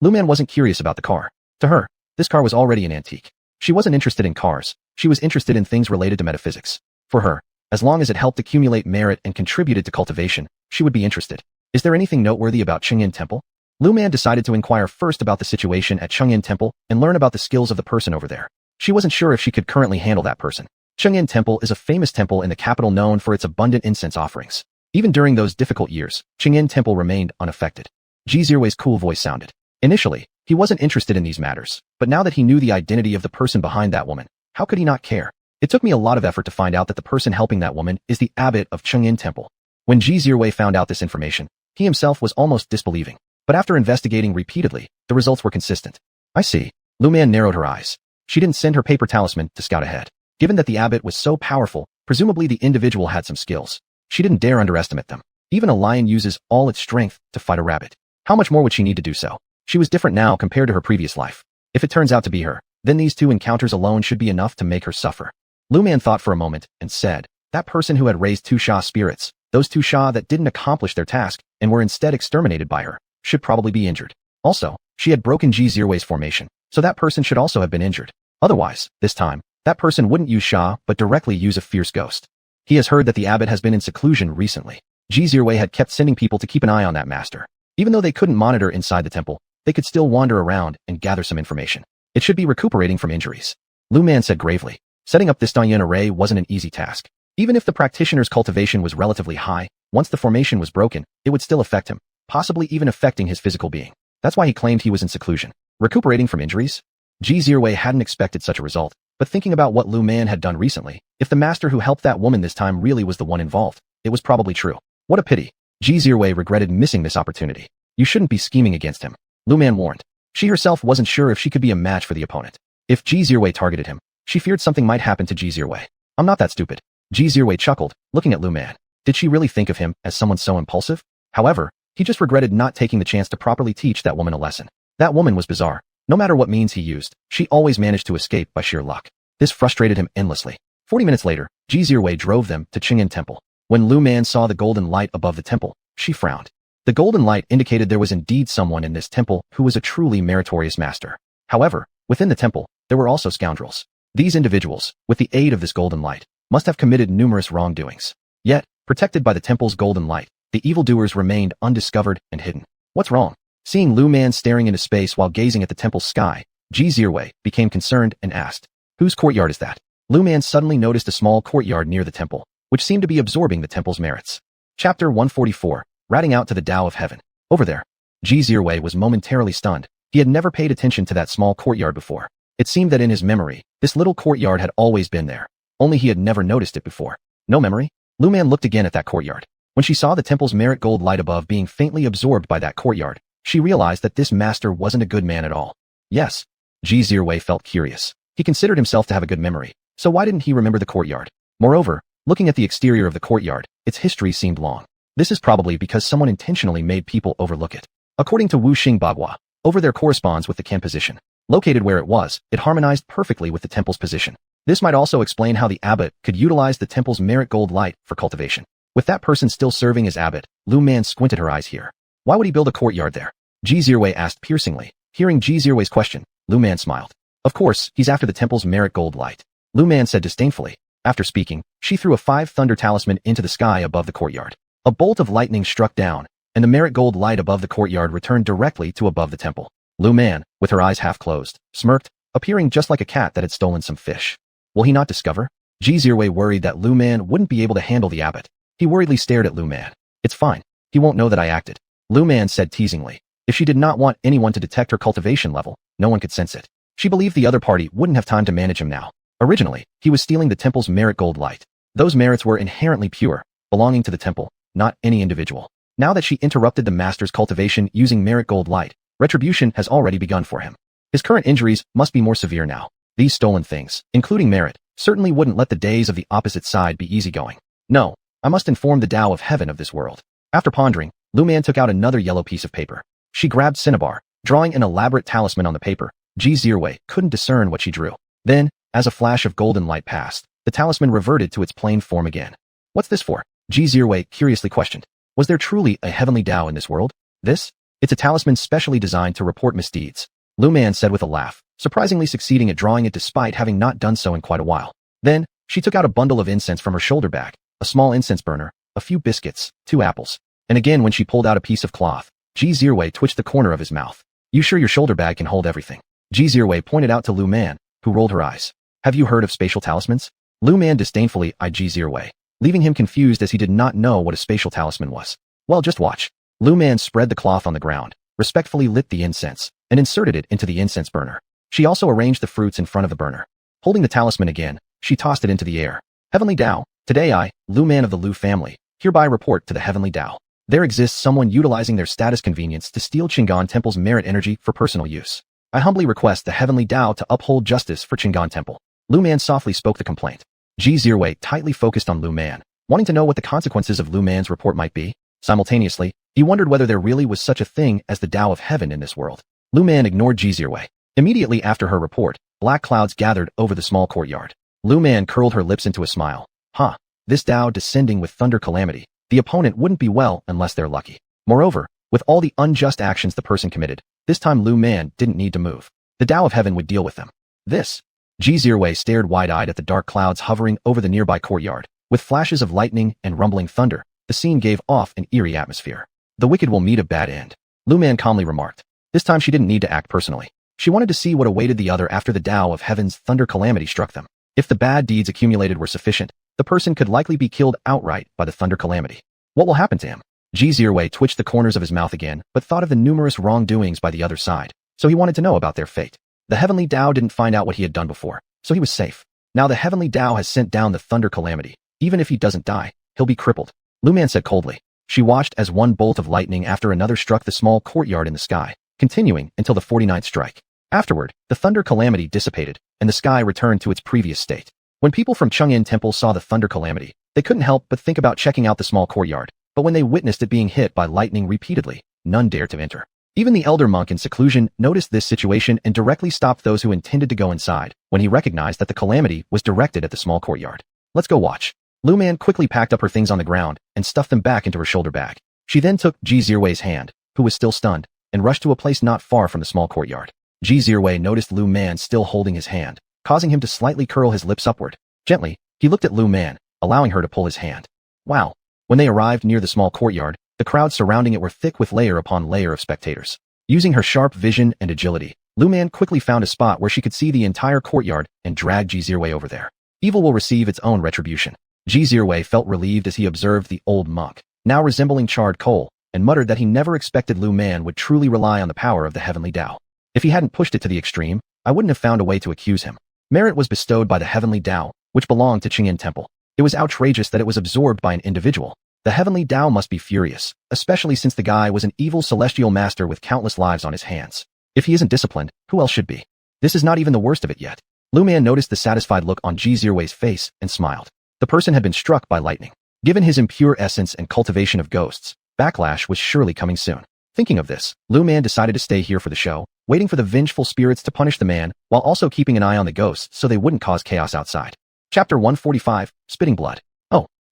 A: Lu Man wasn't curious about the car. To her, this car was already an antique. She wasn't interested in cars. She was interested in things related to metaphysics. For her, as long as it helped accumulate merit and contributed to cultivation, she would be interested. Is there anything noteworthy about Qingyin Temple? Lu Man decided to inquire first about the situation at Qingyin Temple and learn about the skills of the person over there. She wasn't sure if she could currently handle that person. Qingyin Temple is a famous temple in the capital known for its abundant incense offerings. Even during those difficult years, Qingyin Temple remained unaffected. Ji Zirwei's cool voice sounded. Initially, he wasn't interested in these matters, but now that he knew the identity of the person behind that woman, how could he not care? It took me a lot of effort to find out that the person helping that woman is the abbot of Qingyin Temple. When Ji Zirwei found out this information, he himself was almost disbelieving. But after investigating repeatedly, the results were consistent. I see. Lu Man narrowed her eyes. She didn't send her paper talisman to scout ahead. Given that the abbot was so powerful, Presumably the individual had some skills. She didn't dare underestimate them. Even a lion uses all its strength to fight a rabbit. How much more would she need to do so? She was different now compared to her previous life. If it turns out to be her, then these 2 encounters alone should be enough to make her suffer. Lu Man thought for a moment and said, that person who had raised 2 Xia spirits, those 2 Xia that didn't accomplish their task and were instead exterminated by her, should probably be injured. Also, she had broken Ji Zirwei's formation, so that person should also have been injured. Otherwise, this time, that person wouldn't use Xia but directly use a fierce ghost. He has heard that the abbot has been in seclusion recently. Ji Zirwei had kept sending people to keep an eye on that master. Even though they couldn't monitor inside the temple, they could still wander around and gather some information. It should be recuperating from injuries. Lu Man said gravely. Setting up this Danyan array wasn't an easy task. Even if the practitioner's cultivation was relatively high, once the formation was broken, it would still affect him, possibly even affecting his physical being. That's why he claimed he was in seclusion. Recuperating from injuries? Ji Zirwei hadn't expected such a result, but thinking about what Lu Man had done recently, if the master who helped that woman this time really was the one involved, it was probably true. What a pity. Ji Zirwei regretted missing this opportunity. You shouldn't be scheming against him, Lu Man warned. She herself wasn't sure if she could be a match for the opponent. If Ji Zirwei targeted him, she feared something might happen to Ji Zirwei. I'm not that stupid. Ji Zirwei chuckled, looking at Lu Man. Did she really think of him as someone so impulsive? However, he just regretted not taking the chance to properly teach that woman a lesson. That woman was bizarre. No matter what means he used, she always managed to escape by sheer luck. This frustrated him endlessly. 40 minutes later, Ji Zirwei drove them to Qing'an Temple. When Lu Man saw the golden light above the temple, she frowned. The golden light indicated there was indeed someone in this temple who was a truly meritorious master. However, within the temple, there were also scoundrels. These individuals, with the aid of this golden light, must have committed numerous wrongdoings. Yet, protected by the temple's golden light, the evildoers remained undiscovered and hidden. What's wrong? Seeing Lu Man staring into space while gazing at the temple's sky, Ji Zirwei became concerned and asked, whose courtyard is that? Lu Man suddenly noticed a small courtyard near the temple, which seemed to be absorbing the temple's merits. Chapter 144, Ratting Out to the Tao of Heaven. Over there. Ji Zirwei was momentarily stunned. He had never paid attention to that small courtyard before. It seemed that in his memory, this little courtyard had always been there. Only he had never noticed it before. No memory? Lu Man looked again at that courtyard. When she saw the temple's merit gold light above being faintly absorbed by that courtyard, she realized that this master wasn't a good man at all. Yes. Ji Zirwei felt curious. He considered himself to have a good memory, so why didn't he remember the courtyard? Moreover, looking at the exterior of the courtyard, its history seemed long. This is probably because someone intentionally made people overlook it. According to Wu Xing Bagua, over there corresponds with the Ken position. Located where it was, it harmonized perfectly with the temple's position. This might also explain how the abbot could utilize the temple's merit gold light for cultivation. With that person still serving as abbot, Lu Man squinted her eyes here. Why would he build a courtyard there? Ji Zirwei asked piercingly. Hearing Ji Zirwei's question, Lu Man smiled. Of course, he's after the temple's merit gold light. Lu Man said disdainfully. After speaking, she threw a 5-thunder talisman into the sky above the courtyard. A bolt of lightning struck down, and the merit gold light above the courtyard returned directly to above the temple. Lu Man, with her eyes half closed, smirked, appearing just like a cat that had stolen some fish. Will he not discover? Ji Zirwei worried that Lu Man wouldn't be able to handle the abbot. He worriedly stared at Lu Man. It's fine. He won't know that I acted. Lu Man said teasingly. If she did not want anyone to detect her cultivation level, no one could sense it. She believed the other party wouldn't have time to manage him now. Originally, he was stealing the temple's merit gold light. Those merits were inherently pure, belonging to the temple, not any individual. Now that she interrupted the master's cultivation using merit gold light, retribution has already begun for him. His current injuries must be more severe now. These stolen things, including merit, certainly wouldn't let the days of the opposite side be easygoing. No, I must inform the Tao of Heaven of this world. After pondering, Lu Man took out another yellow piece of paper. She grabbed cinnabar, drawing an elaborate talisman on the paper. Ji Zirwei couldn't discern what she drew. Then, as a flash of golden light passed, the talisman reverted to its plain form again. What's this for? Ji Zirwei curiously questioned. Was there truly a heavenly Tao in this world? This? It's a talisman specially designed to report misdeeds. Lu Man said with a laugh, surprisingly succeeding at drawing it despite having not done so in quite a while. Then, she took out a bundle of incense from her shoulder bag, a small incense burner, a few biscuits, 2 apples. And again when she pulled out a piece of cloth, Ji Zirwei twitched the corner of his mouth. You sure your shoulder bag can hold everything? Ji Zirwei pointed out to Lu Man, who rolled her eyes. Have you heard of spatial talismans? Lu Man disdainfully eyed Ji Zirwei, leaving him confused as he did not know what a spatial talisman was. Well, just watch. Lu Man spread the cloth on the ground, respectfully lit the incense, and inserted it into the incense burner. She also arranged the fruits in front of the burner. Holding the talisman again, she tossed it into the air. Heavenly Tao, today I, Lu Man of the Lu family, hereby report to the Heavenly Tao. There exists someone utilizing their status convenience to steal Qing'an Temple's merit energy for personal use. I humbly request the Heavenly Tao to uphold justice for Qing'an Temple. Lu Man softly spoke the complaint. Ji Zirwei tightly focused on Lu Man, wanting to know what the consequences of Lu Man's report might be. Simultaneously, he wondered whether there really was such a thing as the Tao of Heaven in this world. Lu Man ignored Ji Zirwei. Immediately after her report, black clouds gathered over the small courtyard. Lu Man curled her lips into a smile. This Tao descending with thunder calamity. The opponent wouldn't be well unless they're lucky. Moreover, with all the unjust actions the person committed, this time Lu Man didn't need to move. The Tao of Heaven would deal with them. Ji Zirwei stared wide-eyed at the dark clouds hovering over the nearby courtyard. With flashes of lightning and rumbling thunder, the scene gave off an eerie atmosphere. The wicked will meet a bad end, Lu Man calmly remarked. This time she didn't need to act personally. She wanted to see what awaited the other after the Tao of Heaven's thunder calamity struck them. If the bad deeds accumulated were sufficient, the person could likely be killed outright by the thunder calamity. What will happen to him? Ji Zirwei twitched the corners of his mouth again, but thought of the numerous wrongdoings by the other side, so he wanted to know about their fate. The heavenly Tao didn't find out what he had done before, so he was safe. Now the heavenly Tao has sent down the thunder calamity. Even if he doesn't die, he'll be crippled, Lu Man said coldly. She watched as one bolt of lightning after another struck the small courtyard in the sky, continuing until the 49th strike. Afterward, the thunder calamity dissipated, and the sky returned to its previous state. When people from Chang'an Temple saw the thunder calamity, they couldn't help but think about checking out the small courtyard, but when they witnessed it being hit by lightning repeatedly, none dared to enter. Even the elder monk in seclusion noticed this situation and directly stopped those who intended to go inside when he recognized that the calamity was directed at the small courtyard. Let's go watch. Lu Man quickly packed up her things on the ground and stuffed them back into her shoulder bag. She then took Ji Zirwei's hand, who was still stunned, and rushed to a place not far from the small courtyard. Ji Zirwei noticed Lu Man still holding his hand, causing him to slightly curl his lips upward. Gently, he looked at Lu Man, allowing her to pull his hand. Wow. When they arrived near the small courtyard, the crowd surrounding it were thick with layer upon layer of spectators. Using her sharp vision and agility, Lu Man quickly found a spot where she could see the entire courtyard and dragged Ji Zirwei over there. Evil will receive its own retribution. Ji Zirwei felt relieved as he observed the old monk, now resembling charred coal, and muttered that he never expected Lu Man would truly rely on the power of the heavenly Tao. If he hadn't pushed it to the extreme, I wouldn't have found a way to accuse him. Merit was bestowed by the heavenly Tao, which belonged to Chang'an Temple. It was outrageous that it was absorbed by an individual. The heavenly Tao must be furious, especially since the guy was an evil celestial master with countless lives on his hands. If he isn't disciplined, who else should be? This is not even the worst of it yet. Lu Man noticed the satisfied look on Ji Zirwei's face and smiled. The person had been struck by lightning. Given his impure essence and cultivation of ghosts, backlash was surely coming soon. Thinking of this, Lu Man decided to stay here for the show, waiting for the vengeful spirits to punish the man, while also keeping an eye on the ghosts so they wouldn't cause chaos outside. Chapter 145, Spitting Blood.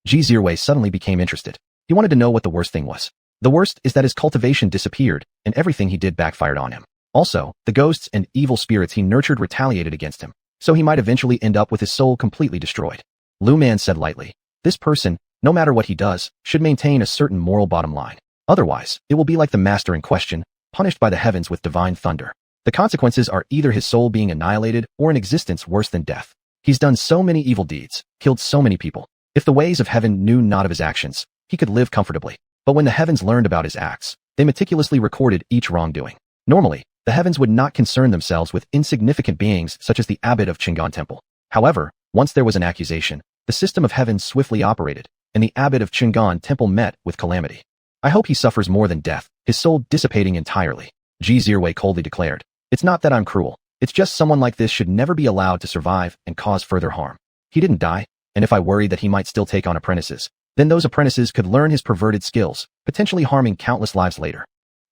A: Ji Zirwei suddenly became interested. He wanted to know what the worst thing was. The worst is that his cultivation disappeared, and everything he did backfired on him. Also, the ghosts and evil spirits he nurtured retaliated against him, so he might eventually end up with his soul completely destroyed. Lu Man said lightly, this person, no matter what he does, should maintain a certain moral bottom line. Otherwise, it will be like the master in question, punished by the heavens with divine thunder. The consequences are either his soul being annihilated or an existence worse than death. He's done so many evil deeds, killed so many people. If the ways of heaven knew not of his actions, he could live comfortably. But when the heavens learned about his acts, they meticulously recorded each wrongdoing. Normally, the heavens would not concern themselves with insignificant beings such as the abbot of Chang'an Temple. However, once there was an accusation, the system of heaven swiftly operated, and the abbot of Chang'an Temple met with calamity. I hope he suffers more than death, his soul dissipating entirely, Ji Zirwei coldly declared. It's not that I'm cruel. It's just someone like this should never be allowed to survive and cause further harm. He didn't die, and if I worried that he might still take on apprentices, then those apprentices could learn his perverted skills, potentially harming countless lives later.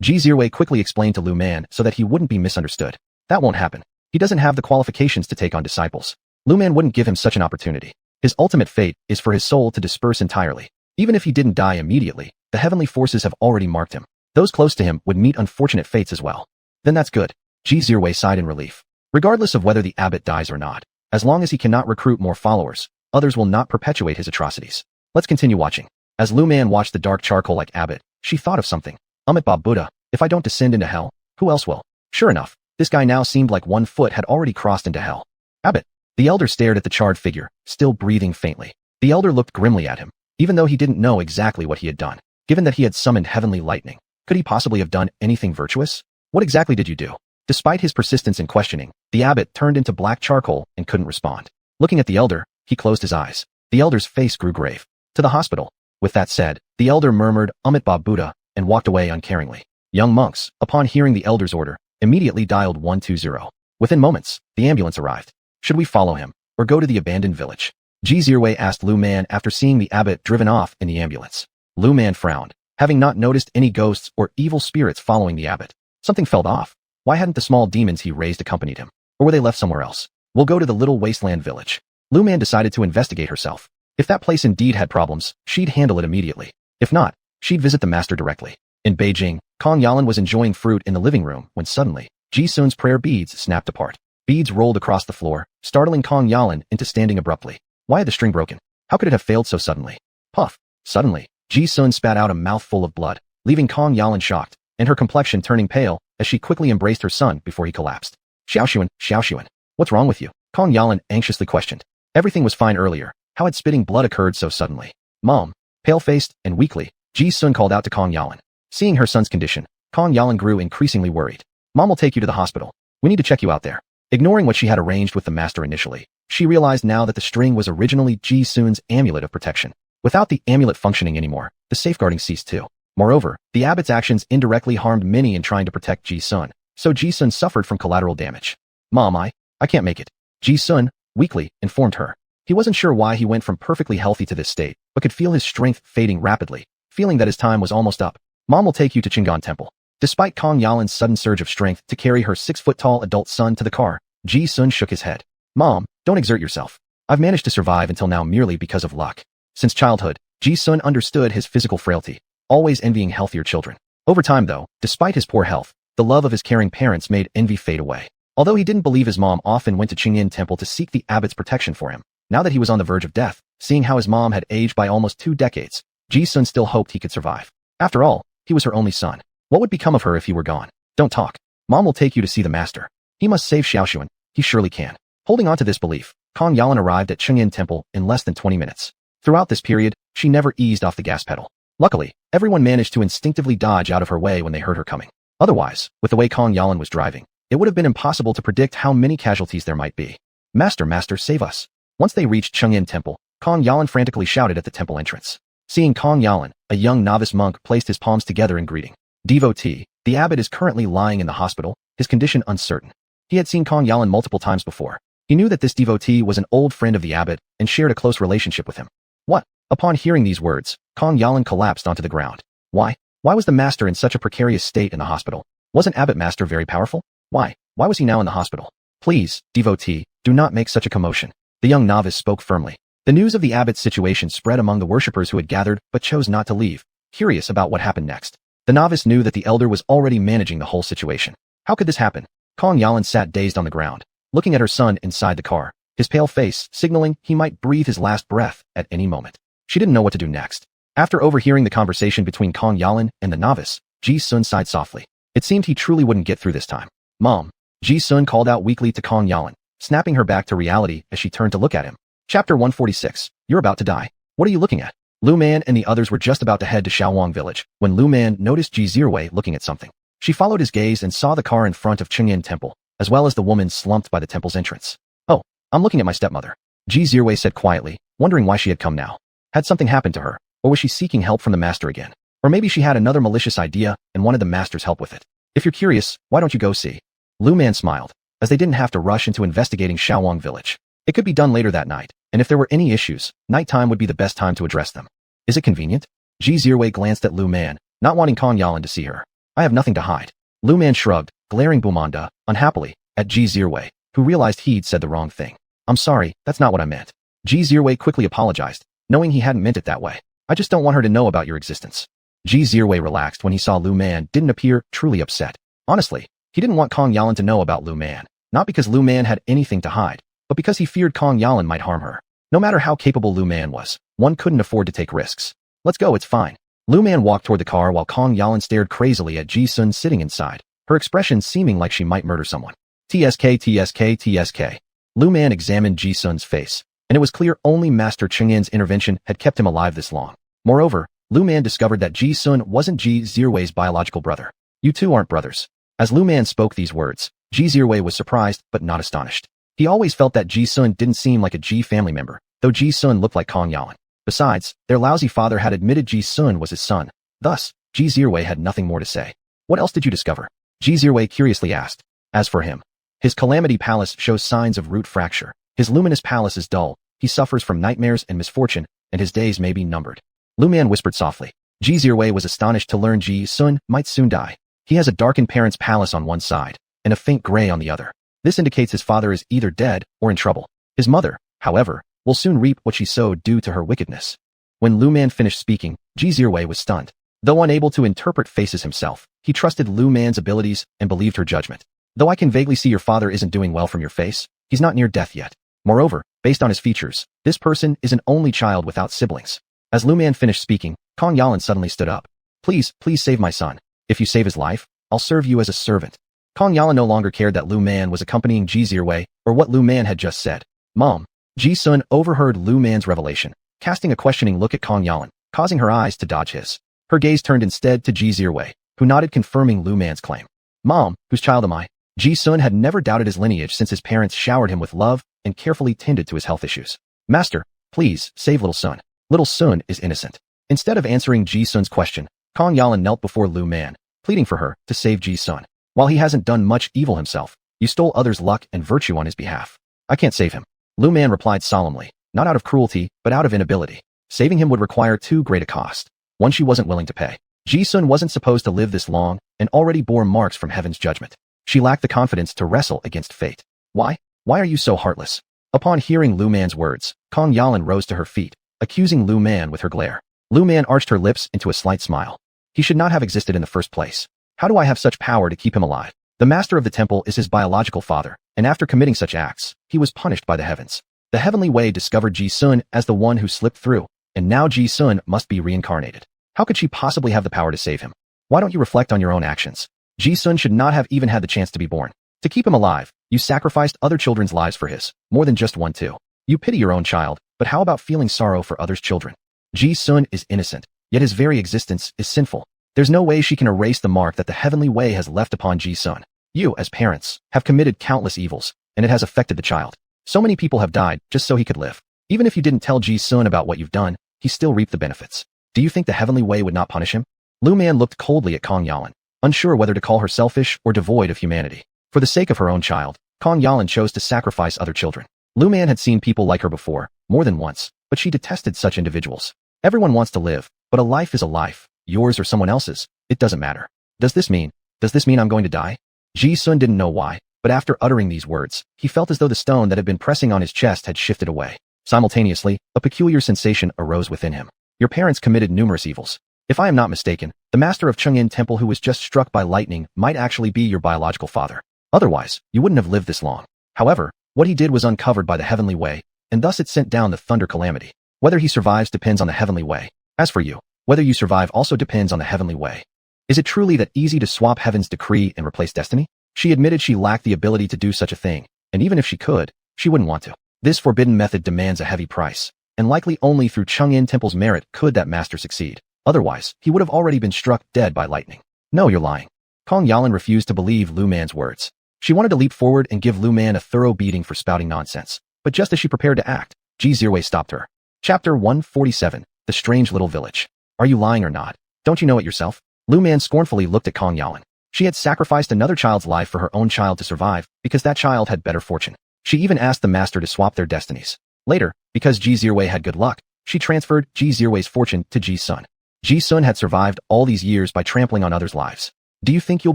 A: Ji Zirwei quickly explained to Lu Man so that he wouldn't be misunderstood. That won't happen. He doesn't have the qualifications to take on disciples. Lu Man wouldn't give him such an opportunity. His ultimate fate is for his soul to disperse entirely. Even if he didn't die immediately, the heavenly forces have already marked him. Those close to him would meet unfortunate fates as well. Then that's good. Ji Zirwei sighed in relief. Regardless of whether the abbot dies or not, as long as he cannot recruit more followers, others will not perpetuate his atrocities. Let's continue watching. As Lu Man watched the dark charcoal-like abbot, she thought of something. Amitabha Buddha, if I don't descend into hell, who else will? Sure enough, this guy now seemed like one foot had already crossed into hell. Abbot. The elder stared at the charred figure, still breathing faintly. The elder looked grimly at him, even though he didn't know exactly what he had done. Given that he had summoned heavenly lightning, could he possibly have done anything virtuous? What exactly did you do? Despite his persistence in questioning, the abbot turned into black charcoal and couldn't respond. Looking at the elder, he closed his eyes. The elder's face grew grave. To the hospital. With that said, the elder murmured Amitabha Buddha and walked away uncaringly. Young monks, upon hearing the elder's order, immediately dialed 120. Within moments, the ambulance arrived. Should we follow him, or go to the abandoned village? Ji Zirwei asked Lu Man after seeing the abbot driven off in the ambulance. Lu Man frowned, having not noticed any ghosts or evil spirits following the abbot. Something felt off. Why hadn't the small demons he raised accompanied him? Or were they left somewhere else? We'll go to the little wasteland village. Lu Man decided to investigate herself. If that place indeed had problems, she'd handle it immediately. If not, she'd visit the master directly. In Beijing, Kong Yalan was enjoying fruit in the living room when suddenly, Ji Sun's prayer beads snapped apart. Beads rolled across the floor, startling Kong Yalan into standing abruptly. Why had the string broken? How could it have failed so suddenly? Puff. Suddenly, Ji Sun spat out a mouthful of blood, leaving Kong Yalan shocked, and her complexion turning pale as she quickly embraced her son before he collapsed. Xiaoshuan, what's wrong with you? Kong Yalan anxiously questioned. Everything was fine earlier. How had spitting blood occurred so suddenly? Mom. Pale-faced and weakly, Ji Sun called out to Kong Yalan. Seeing her son's condition, Kong Yalan grew increasingly worried. Mom will take you to the hospital. We need to check you out there. Ignoring what she had arranged with the master initially, she realized now that the string was originally Ji Sun's amulet of protection. Without the amulet functioning anymore, the safeguarding ceased too. Moreover, the abbot's actions indirectly harmed many in trying to protect Ji Sun, so Ji Sun suffered from collateral damage. Mom, I can't make it. Ji Sun, weakly, informed her. He wasn't sure why he went from perfectly healthy to this state, but could feel his strength fading rapidly, feeling that his time was almost up. Mom will take you to Qinggan Temple. Despite Kong Yalan's sudden surge of strength to carry her 6-foot-tall adult son to the car, Ji Sun shook his head. Mom, don't exert yourself. I've managed to survive until now merely because of luck. Since childhood, Ji Sun understood his physical frailty, always envying healthier children. Over time though, despite his poor health, the love of his caring parents made envy fade away. Although he didn't believe his mom often went to Qingyan Temple to seek the abbot's protection for him, now that he was on the verge of death, seeing how his mom had aged by almost 2 decades, Ji Sun still hoped he could survive. After all, he was her only son. What would become of her if he were gone? Don't talk. Mom will take you to see the master. He must save Xiaoshuan. He surely can. Holding on to this belief, Kong Yalan arrived at Qingyan Temple in less than 20 minutes. Throughout this period, she never eased off the gas pedal. Luckily, everyone managed to instinctively dodge out of her way when they heard her coming. Otherwise, with the way Kong Yalan was driving, it would have been impossible to predict how many casualties there might be. Master, save us. Once they reached Qingyan Temple, Kong Yalan frantically shouted at the temple entrance. Seeing Kong Yalan, a young novice monk placed his palms together in greeting. Devotee, the abbot is currently lying in the hospital, his condition uncertain. He had seen Kong Yalan multiple times before. He knew that this devotee was an old friend of the abbot and shared a close relationship with him. What? Upon hearing these words, Kong Yalan collapsed onto the ground. Why? Why was the master in such a precarious state in the hospital? Wasn't abbot master very powerful? Why? Why was he now in the hospital? Please, devotee, do not make such a commotion. The young novice spoke firmly. The news of the abbot's situation spread among the worshippers who had gathered but chose not to leave, curious about what happened next. The novice knew that the elder was already managing the whole situation. How could this happen? Kong Yalan sat dazed on the ground, looking at her son inside the car, his pale face signaling he might breathe his last breath at any moment. She didn't know what to do next. After overhearing the conversation between Kong Yalan and the novice, Ji Sun sighed softly. It seemed he truly wouldn't get through this time. Mom. Ji Sun called out weakly to Kong Yalan, snapping her back to reality as she turned to look at him. Chapter 146. You're about to die. What are you looking at? Lu Man and the others were just about to head to Shaowang village when Lu Man noticed Ji Zirwei looking at something. She followed his gaze and saw the car in front of Qingyan Temple, as well as the woman slumped by the temple's entrance. Oh, I'm looking at my stepmother. Ji Zirwei said quietly, wondering why she had come now. Had something happened to her, or was she seeking help from the master again? Or maybe she had another malicious idea and wanted the master's help with it. If you're curious, why don't you go see? Lu Man smiled, as they didn't have to rush into investigating Shaowang village. It could be done later that night, and if there were any issues, nighttime would be the best time to address them. Is it convenient? Ji Zirwei glanced at Lu Man, not wanting Kong Yalan to see her. I have nothing to hide. Lu Man shrugged, glaring Bumanda, unhappily, at Ji Zirwei, who realized he'd said the wrong thing. I'm sorry, that's not what I meant. Ji Zirwei quickly apologized, knowing he hadn't meant it that way. I just don't want her to know about your existence. Ji Zirwei relaxed when he saw Lu Man didn't appear truly upset. Honestly, he didn't want Kong Yalan to know about Lu Man, not because Lu Man had anything to hide, but because he feared Kong Yalan might harm her. No matter how capable Lu Man was, one couldn't afford to take risks. Let's go, it's fine. Lu Man walked toward the car while Kong Yalan stared crazily at Ji Sun sitting inside, her expression seeming like she might murder someone. TSK. Lu Man examined Ji Sun's face, and it was clear only Master Qingyan's intervention had kept him alive this long. Moreover, Lu Man discovered that Ji Sun wasn't Ji Zirwei's biological brother. You two aren't brothers. As Lu Man spoke these words, Ji Zirwei was surprised but not astonished. He always felt that Ji Sun didn't seem like a Ji family member, though Ji Sun looked like Kong Yalan. Besides, their lousy father had admitted Ji Sun was his son. Thus, Ji Zirwei had nothing more to say. What else did you discover? Ji Zirwei curiously asked. As for him, his Calamity Palace shows signs of root fracture. His luminous palace is dull, he suffers from nightmares and misfortune, and his days may be numbered. Lu Man whispered softly. Ji Zirwei was astonished to learn Ji Sun might soon die. He has a darkened parent's palace on one side, and a faint gray on the other. This indicates his father is either dead or in trouble. His mother, however, will soon reap what she sowed due to her wickedness. When Lu Man finished speaking, Ji Zirwei was stunned. Though unable to interpret faces himself, he trusted Lu Man's abilities and believed her judgment. Though I can vaguely see your father isn't doing well from your face, he's not near death yet. Moreover, based on his features, this person is an only child without siblings. As Lu Man finished speaking, Kong Yalan suddenly stood up. Please save my son. If you save his life, I'll serve you as a servant. Kong Yalan no longer cared that Lu Man was accompanying Ji Zirwei or what Lu Man had just said. Mom. Ji Sun overheard Lu Man's revelation, casting a questioning look at Kong Yalan, causing her eyes to dodge his. Her gaze turned instead to Ji Zirwei, who nodded confirming Lu Man's claim. Mom, whose child am I? Ji Sun had never doubted his lineage since his parents showered him with love and carefully tended to his health issues. Master, please save little Sun. Little Sun is innocent. Instead of answering Ji Sun's question, Kong Yalan knelt before Lu Man, pleading for her to save Ji Sun. While he hasn't done much evil himself, you stole others' luck and virtue on his behalf. I can't save him. Lu Man replied solemnly, not out of cruelty, but out of inability. Saving him would require too great a cost, one she wasn't willing to pay. Ji Sun wasn't supposed to live this long and already bore marks from heaven's judgment. She lacked the confidence to wrestle against fate. Why? Why are you so heartless? Upon hearing Lu Man's words, Kong Yalan rose to her feet, accusing Lu Man with her glare. Lu Man arched her lips into a slight smile. He should not have existed in the first place. How do I have such power to keep him alive? The master of the temple is his biological father, and after committing such acts, he was punished by the heavens. The heavenly way discovered Ji Sun as the one who slipped through, and now Ji Sun must be reincarnated. How could she possibly have the power to save him? Why don't you reflect on your own actions? Ji Sun should not have even had the chance to be born. To keep him alive, you sacrificed other children's lives for his, more than just one too. You pity your own child, but how about feeling sorrow for others' children? Ji Sun is innocent, yet his very existence is sinful. There's no way she can erase the mark that the heavenly way has left upon Ji Sun. You, as parents, have committed countless evils, and it has affected the child. So many people have died just so he could live. Even if you didn't tell Ji Sun about what you've done, he still reaped the benefits. Do you think the heavenly way would not punish him? Lu Man looked coldly at Kong Yalan, unsure whether to call her selfish or devoid of humanity. For the sake of her own child, Kong Yalan chose to sacrifice other children. Lu Man had seen people like her before, more than once, but she detested such individuals. Everyone wants to live, but a life is a life, yours or someone else's, it doesn't matter. Does this mean I'm going to die? Ji Sun didn't know why, but after uttering these words, he felt as though the stone that had been pressing on his chest had shifted away. Simultaneously, a peculiar sensation arose within him. Your parents committed numerous evils. If I am not mistaken, the master of Chang'an Temple who was just struck by lightning might actually be your biological father. Otherwise, you wouldn't have lived this long. However, what he did was uncovered by the heavenly way, and thus it sent down the thunder calamity. Whether he survives depends on the heavenly way. As for you, whether you survive also depends on the heavenly way. Is it truly that easy to swap heaven's decree and replace destiny? She admitted she lacked the ability to do such a thing, and even if she could, she wouldn't want to. This forbidden method demands a heavy price, and likely only through Chang'an Temple's merit could that master succeed. Otherwise, he would have already been struck dead by lightning. No, you're lying. Kong Yalan refused to believe Lu Man's words. She wanted to leap forward and give Lu Man a thorough beating for spouting nonsense. But just as she prepared to act, Ji Zirwei stopped her. Chapter 147, The Strange Little Village. Are you lying or not? Don't you know it yourself? Lu Man scornfully looked at Kong Yalan. She had sacrificed another child's life for her own child to survive, because that child had better fortune. She even asked the master to swap their destinies. Later, because Ji Zirwei had good luck, she transferred Ji Zirwei's fortune to Ji Sun. Ji Sun had survived all these years by trampling on others' lives. Do you think you'll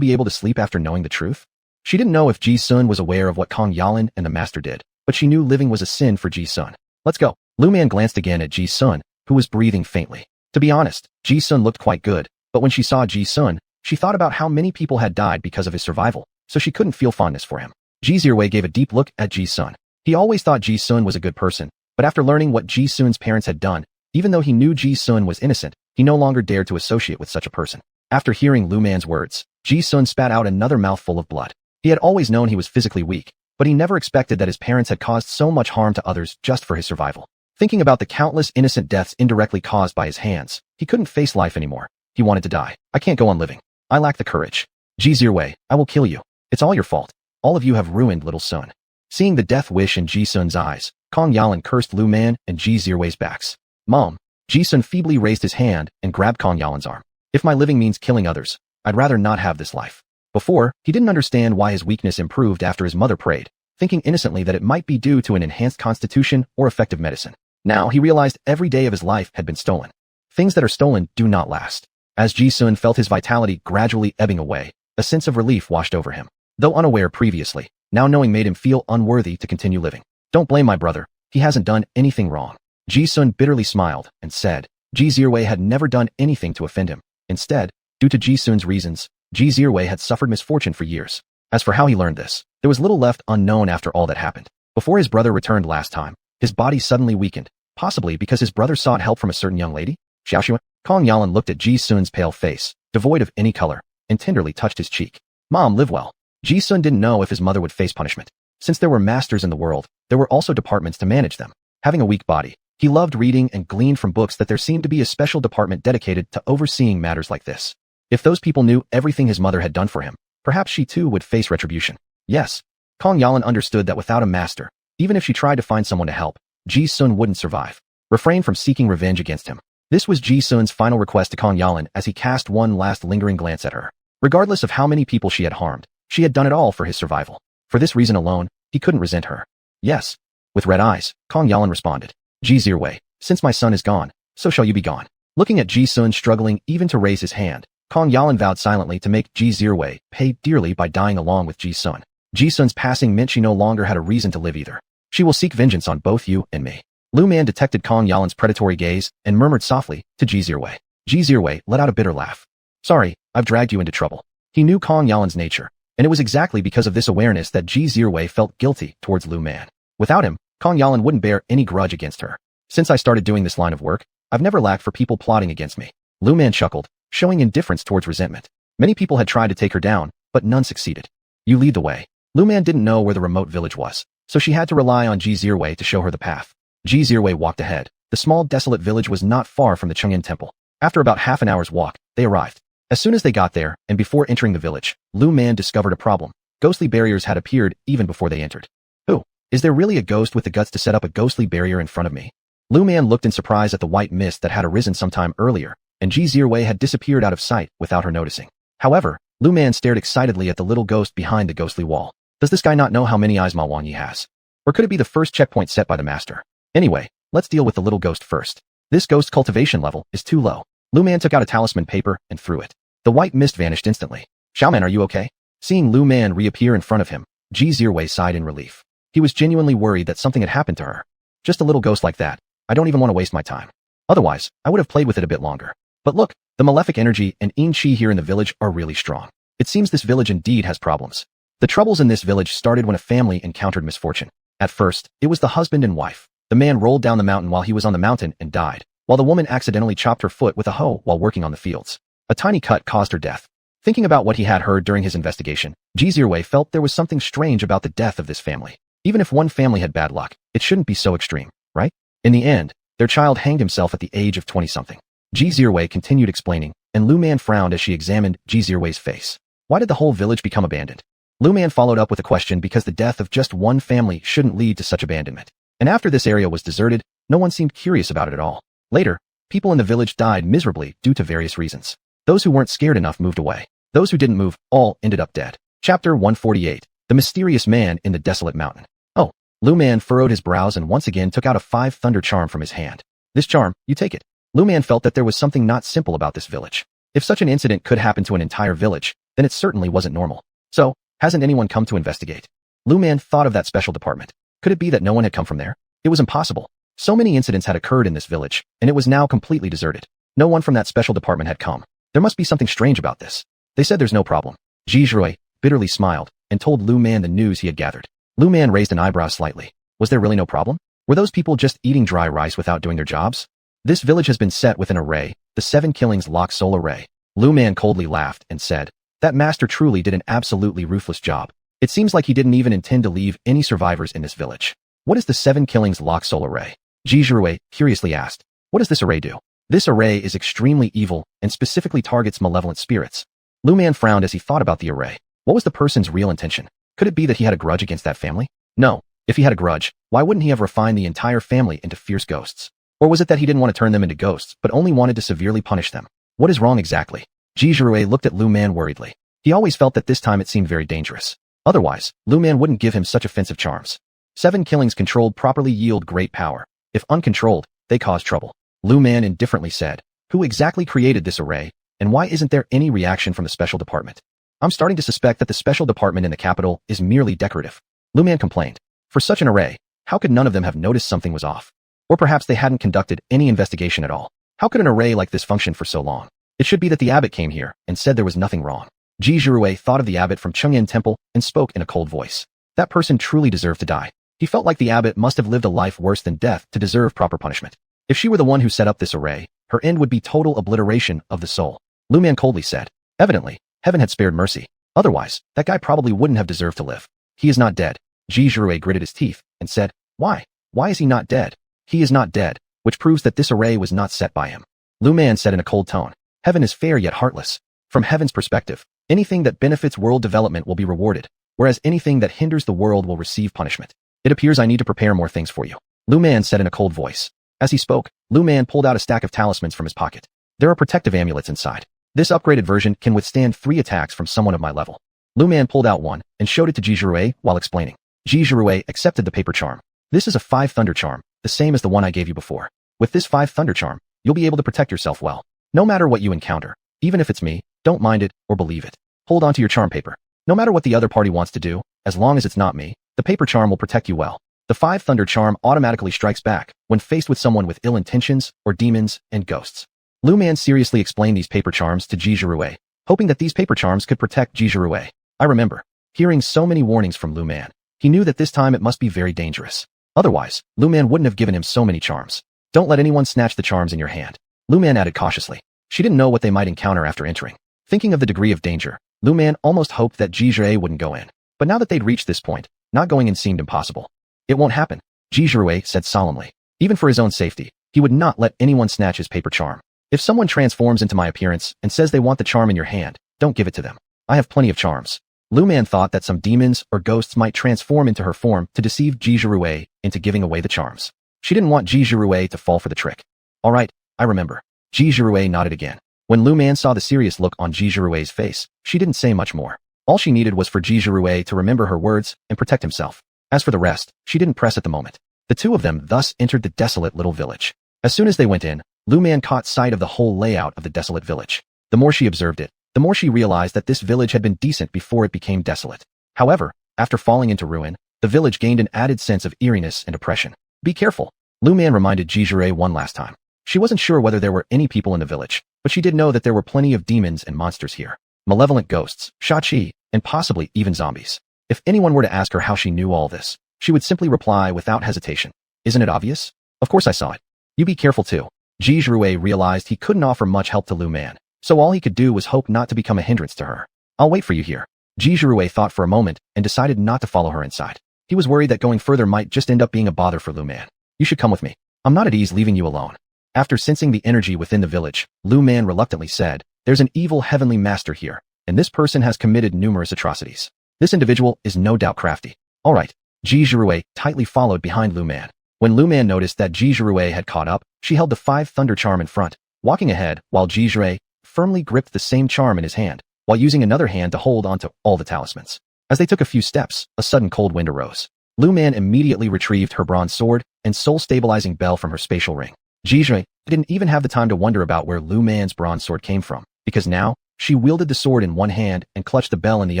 A: be able to sleep after knowing the truth? She didn't know if Ji Sun was aware of what Kong Yalan and the master did, but she knew living was a sin for Ji Sun. Let's go. Lu Man glanced again at Ji Sun, who was breathing faintly. To be honest, Ji Sun looked quite good, but when she saw Ji Sun, she thought about how many people had died because of his survival, so she couldn't feel fondness for him. Ji Zirwei gave a deep look at Ji Sun. He always thought Ji Sun was a good person, but after learning what Ji Sun's parents had done, even though he knew Ji Sun was innocent, he no longer dared to associate with such a person. After hearing Lu Man's words, Ji Sun spat out another mouthful of blood. He had always known he was physically weak, but he never expected that his parents had caused so much harm to others just for his survival. Thinking about the countless innocent deaths indirectly caused by his hands, he couldn't face life anymore. He wanted to die. I can't go on living. I lack the courage. Ji Zirwei, I will kill you. It's all your fault. All of you have ruined little Sun. Seeing the death wish in Ji Sun's eyes, Kong Yalan cursed Lu Man and Ji Zirwei's backs. Mom. Ji Sun feebly raised his hand and grabbed Kong Yalan's arm. If my living means killing others, I'd rather not have this life. Before, he didn't understand why his weakness improved after his mother prayed, thinking innocently that it might be due to an enhanced constitution or effective medicine. Now he realized every day of his life had been stolen. Things that are stolen do not last. As Ji-sun felt his vitality gradually ebbing away, a sense of relief washed over him. Though unaware previously, now knowing made him feel unworthy to continue living. Don't blame my brother, he hasn't done anything wrong. Ji-sun bitterly smiled and said, Ji Zirwei had never done anything to offend him. Instead, due to Ji-sun's reasons, Ji Zirwei had suffered misfortune for years. As for how he learned this, there was little left unknown after all that happened. Before his brother returned last time, his body suddenly weakened, possibly because his brother sought help from a certain young lady? Xiaoxuan? Kong Yalan looked at Ji-sun's pale face, devoid of any color, and tenderly touched his cheek. Mom, live well. Ji-sun didn't know if his mother would face punishment. Since there were masters in the world, there were also departments to manage them. Having a weak body, he loved reading and gleaned from books that there seemed to be a special department dedicated to overseeing matters like this. If those people knew everything his mother had done for him, perhaps she too would face retribution. Yes, Kong Yalan understood that without a master, even if she tried to find someone to help, Ji-sun wouldn't survive. Refrain from seeking revenge against him. This was Ji-sun's final request to Kong Yalan as he cast one last lingering glance at her. Regardless of how many people she had harmed, she had done it all for his survival. For this reason alone, he couldn't resent her. Yes. With red eyes, Kong Yalan responded. Ji Zirwei, since my son is gone, so shall you be gone. Looking at Ji-sun struggling even to raise his hand, Kong Yalan vowed silently to make Ji Zirwei pay dearly by dying along with Ji-sun. Ji-sun's passing meant she no longer had a reason to live either. She will seek vengeance on both you and me. Lu Man detected Kong Yalan's predatory gaze and murmured softly to Ji Zirwei. Ji Zirwei let out a bitter laugh. Sorry, I've dragged you into trouble. He knew Kong Yalan's nature, and it was exactly because of this awareness that Ji Zirwei felt guilty towards Lu Man. Without him, Kong Yalan wouldn't bear any grudge against her. Since I started doing this line of work, I've never lacked for people plotting against me. Lu Man chuckled, showing indifference towards resentment. Many people had tried to take her down, but none succeeded. You lead the way. Lu Man didn't know where the remote village was, so she had to rely on Ji Zirwei to show her the path. Ji Zirwei walked ahead. The small desolate village was not far from the Chang'an temple. After about half an hour's walk, they arrived. As soon as they got there, and before entering the village, Lu Man discovered a problem. Ghostly barriers had appeared even before they entered. Who? Is there really a ghost with the guts to set up a ghostly barrier in front of me? Lu Man looked in surprise at the white mist that had arisen sometime earlier, and Ji Zirwei had disappeared out of sight without her noticing. However, Lu Man stared excitedly at the little ghost behind the ghostly wall. Does this guy not know how many eyes Ma Wanyi has? Or could it be the first checkpoint set by the master? Anyway, let's deal with the little ghost first. This ghost cultivation level is too low. Lu Man took out a talisman paper and threw it. The white mist vanished instantly. Xiaoman, are you okay? Seeing Lu Man reappear in front of him, Ji Zirwei sighed in relief. He was genuinely worried that something had happened to her. Just a little ghost like that. I don't even want to waste my time. Otherwise, I would have played with it a bit longer. But look, the malefic energy and yin qi here in the village are really strong. It seems this village indeed has problems. The troubles in this village started when a family encountered misfortune. At first, it was the husband and wife. The man rolled down the mountain while he was on the mountain and died, while the woman accidentally chopped her foot with a hoe while working on the fields. A tiny cut caused her death. Thinking about what he had heard during his investigation, Ji Zirwei felt there was something strange about the death of this family. Even if one family had bad luck, it shouldn't be so extreme, right? In the end, their child hanged himself at the age of 20-something. Ji Zirwei continued explaining, and Lu Man frowned as she examined Ji Zirwei's face. Why did the whole village become abandoned? Lu Man followed up with a question because the death of just one family shouldn't lead to such abandonment. And after this area was deserted, no one seemed curious about it at all. Later, people in the village died miserably due to various reasons. Those who weren't scared enough moved away. Those who didn't move, all ended up dead. Chapter 148. The Mysterious Man in the Desolate Mountain. Oh, Lu Man furrowed his brows and once again took out a 5 thunder charm from his hand. This charm, you take it. Lu Man felt that there was something not simple about this village. If such an incident could happen to an entire village, then it certainly wasn't normal. So, hasn't anyone come to investigate? Lu Man thought of that special department. Could it be that no one had come from there? It was impossible. So many incidents had occurred in this village, and it was now completely deserted. No one from that special department had come. There must be something strange about this. They said there's no problem. Ji Zirwei bitterly smiled and told Lu Man the news he had gathered. Lu Man raised an eyebrow slightly. Was there really no problem? Were those people just eating dry rice without doing their jobs? This village has been set with an array, the 7 Killings Lock Soul Array. Lu Man coldly laughed and said, that master truly did an absolutely ruthless job. It seems like he didn't even intend to leave any survivors in this village. What is the 7 Killings Lock Soul Array? Ji Zirwei curiously asked. What does this array do? This array is extremely evil and specifically targets malevolent spirits. Lu Man frowned as he thought about the array. What was the person's real intention? Could it be that he had a grudge against that family? No. If he had a grudge, why wouldn't he have refined the entire family into fierce ghosts? Or was it that he didn't want to turn them into ghosts, but only wanted to severely punish them? What is wrong exactly? Ji Zirwei looked at Lu Man worriedly. He always felt that this time it seemed very dangerous. Otherwise, Lu Man wouldn't give him such offensive charms. 7 killings controlled properly yield great power. If uncontrolled, they cause trouble. Lu Man indifferently said, "Who exactly created this array, and why isn't there any reaction from the special department? I'm starting to suspect that the special department in the capital is merely decorative." Lu Man complained. For such an array, how could none of them have noticed something was off? Or perhaps they hadn't conducted any investigation at all. How could an array like this function for so long? It should be that the abbot came here and said there was nothing wrong. Ji Zhiruwei thought of the abbot from Chengyan Temple and spoke in a cold voice. That person truly deserved to die. He felt like the abbot must have lived a life worse than death to deserve proper punishment. If she were the one who set up this array, her end would be total obliteration of the soul. Lu Man coldly said. Evidently, heaven had spared mercy. Otherwise, that guy probably wouldn't have deserved to live. He is not dead. Ji Zhiruwei gritted his teeth and said, Why? Why is he not dead? He is not dead, which proves that this array was not set by him. Lu Man said in a cold tone, Heaven is fair yet heartless. From heaven's perspective, anything that benefits world development will be rewarded, whereas anything that hinders the world will receive punishment. It appears I need to prepare more things for you. Lu Man said in a cold voice. As he spoke, Lu Man pulled out a stack of talismans from his pocket. There are protective amulets inside. This upgraded version can withstand 3 attacks from someone of my level. Lu Man pulled out one and showed it to Ji Zhiruwei while explaining. Ji Zhiruwei accepted the paper charm. This is a 5 thunder charm, the same as the one I gave you before. With this 5 thunder charm, you'll be able to protect yourself well. No matter what you encounter, even if it's me, don't mind it or believe it. Hold on to your charm paper. No matter what the other party wants to do, as long as it's not me, the paper charm will protect you well. The 5 thunder charm automatically strikes back when faced with someone with ill intentions or demons and ghosts. Lu Man seriously explained these paper charms to Ji Zhiruwei, hoping that these paper charms could protect Ji Zhiruwei. I remember hearing so many warnings from Lu Man. He knew that this time it must be very dangerous. Otherwise, Lu Man wouldn't have given him so many charms. Don't let anyone snatch the charms in your hand. Lu Man added cautiously. She didn't know what they might encounter after entering. Thinking of the degree of danger, Lu Man almost hoped that Ji Zhiruwei wouldn't go in. But now that they'd reached this point, not going in seemed impossible. It won't happen, Ji Zhiruwei said solemnly. Even for his own safety, he would not let anyone snatch his paper charm. If someone transforms into my appearance and says they want the charm in your hand, don't give it to them. I have plenty of charms. Lu Man thought that some demons or ghosts might transform into her form to deceive Ji Zhiruwei into giving away the charms. She didn't want Ji Zhiruwei to fall for the trick. All right, I remember. Ji Zhiruwei nodded again. When Lu Man saw the serious look on Ji Zhiruwei's face, she didn't say much more. All she needed was for Ji Zhiruwei to remember her words and protect himself. As for the rest, she didn't press at the moment. The two of them thus entered the desolate little village. As soon as they went in, Lu Man caught sight of the whole layout of the desolate village. The more she observed it, the more she realized that this village had been decent before it became desolate. However, after falling into ruin, the village gained an added sense of eeriness and oppression. Be careful, Lu Man reminded Ji Zhiruwei one last time. She wasn't sure whether there were any people in the village, but she did know that there were plenty of demons and monsters here. Malevolent ghosts, Shachi, and possibly even zombies. If anyone were to ask her how she knew all this, she would simply reply without hesitation. Isn't it obvious? Of course I saw it. You be careful too. Ji Zhiruwei realized he couldn't offer much help to Lu Man, so all he could do was hope not to become a hindrance to her. I'll wait for you here. Ji Zhiruwei thought for a moment and decided not to follow her inside. He was worried that going further might just end up being a bother for Lu Man. You should come with me. I'm not at ease leaving you alone. After sensing the energy within the village, Lu Man reluctantly said, There's an evil heavenly master here, and this person has committed numerous atrocities. This individual is no doubt crafty. All right. Ji Zhiruwei tightly followed behind Lu Man. When Lu Man noticed that Ji Zhiruwei had caught up, she held the 5 thunder charm in front, walking ahead while Ji Zhiruwei firmly gripped the same charm in his hand, while using another hand to hold onto all the talismans. As they took a few steps, a sudden cold wind arose. Lu Man immediately retrieved her bronze sword and soul-stabilizing bell from her spatial ring. Ji Zhiruwei didn't even have the time to wonder about where Lu Man's bronze sword came from, because now, she wielded the sword in one hand and clutched the bell in the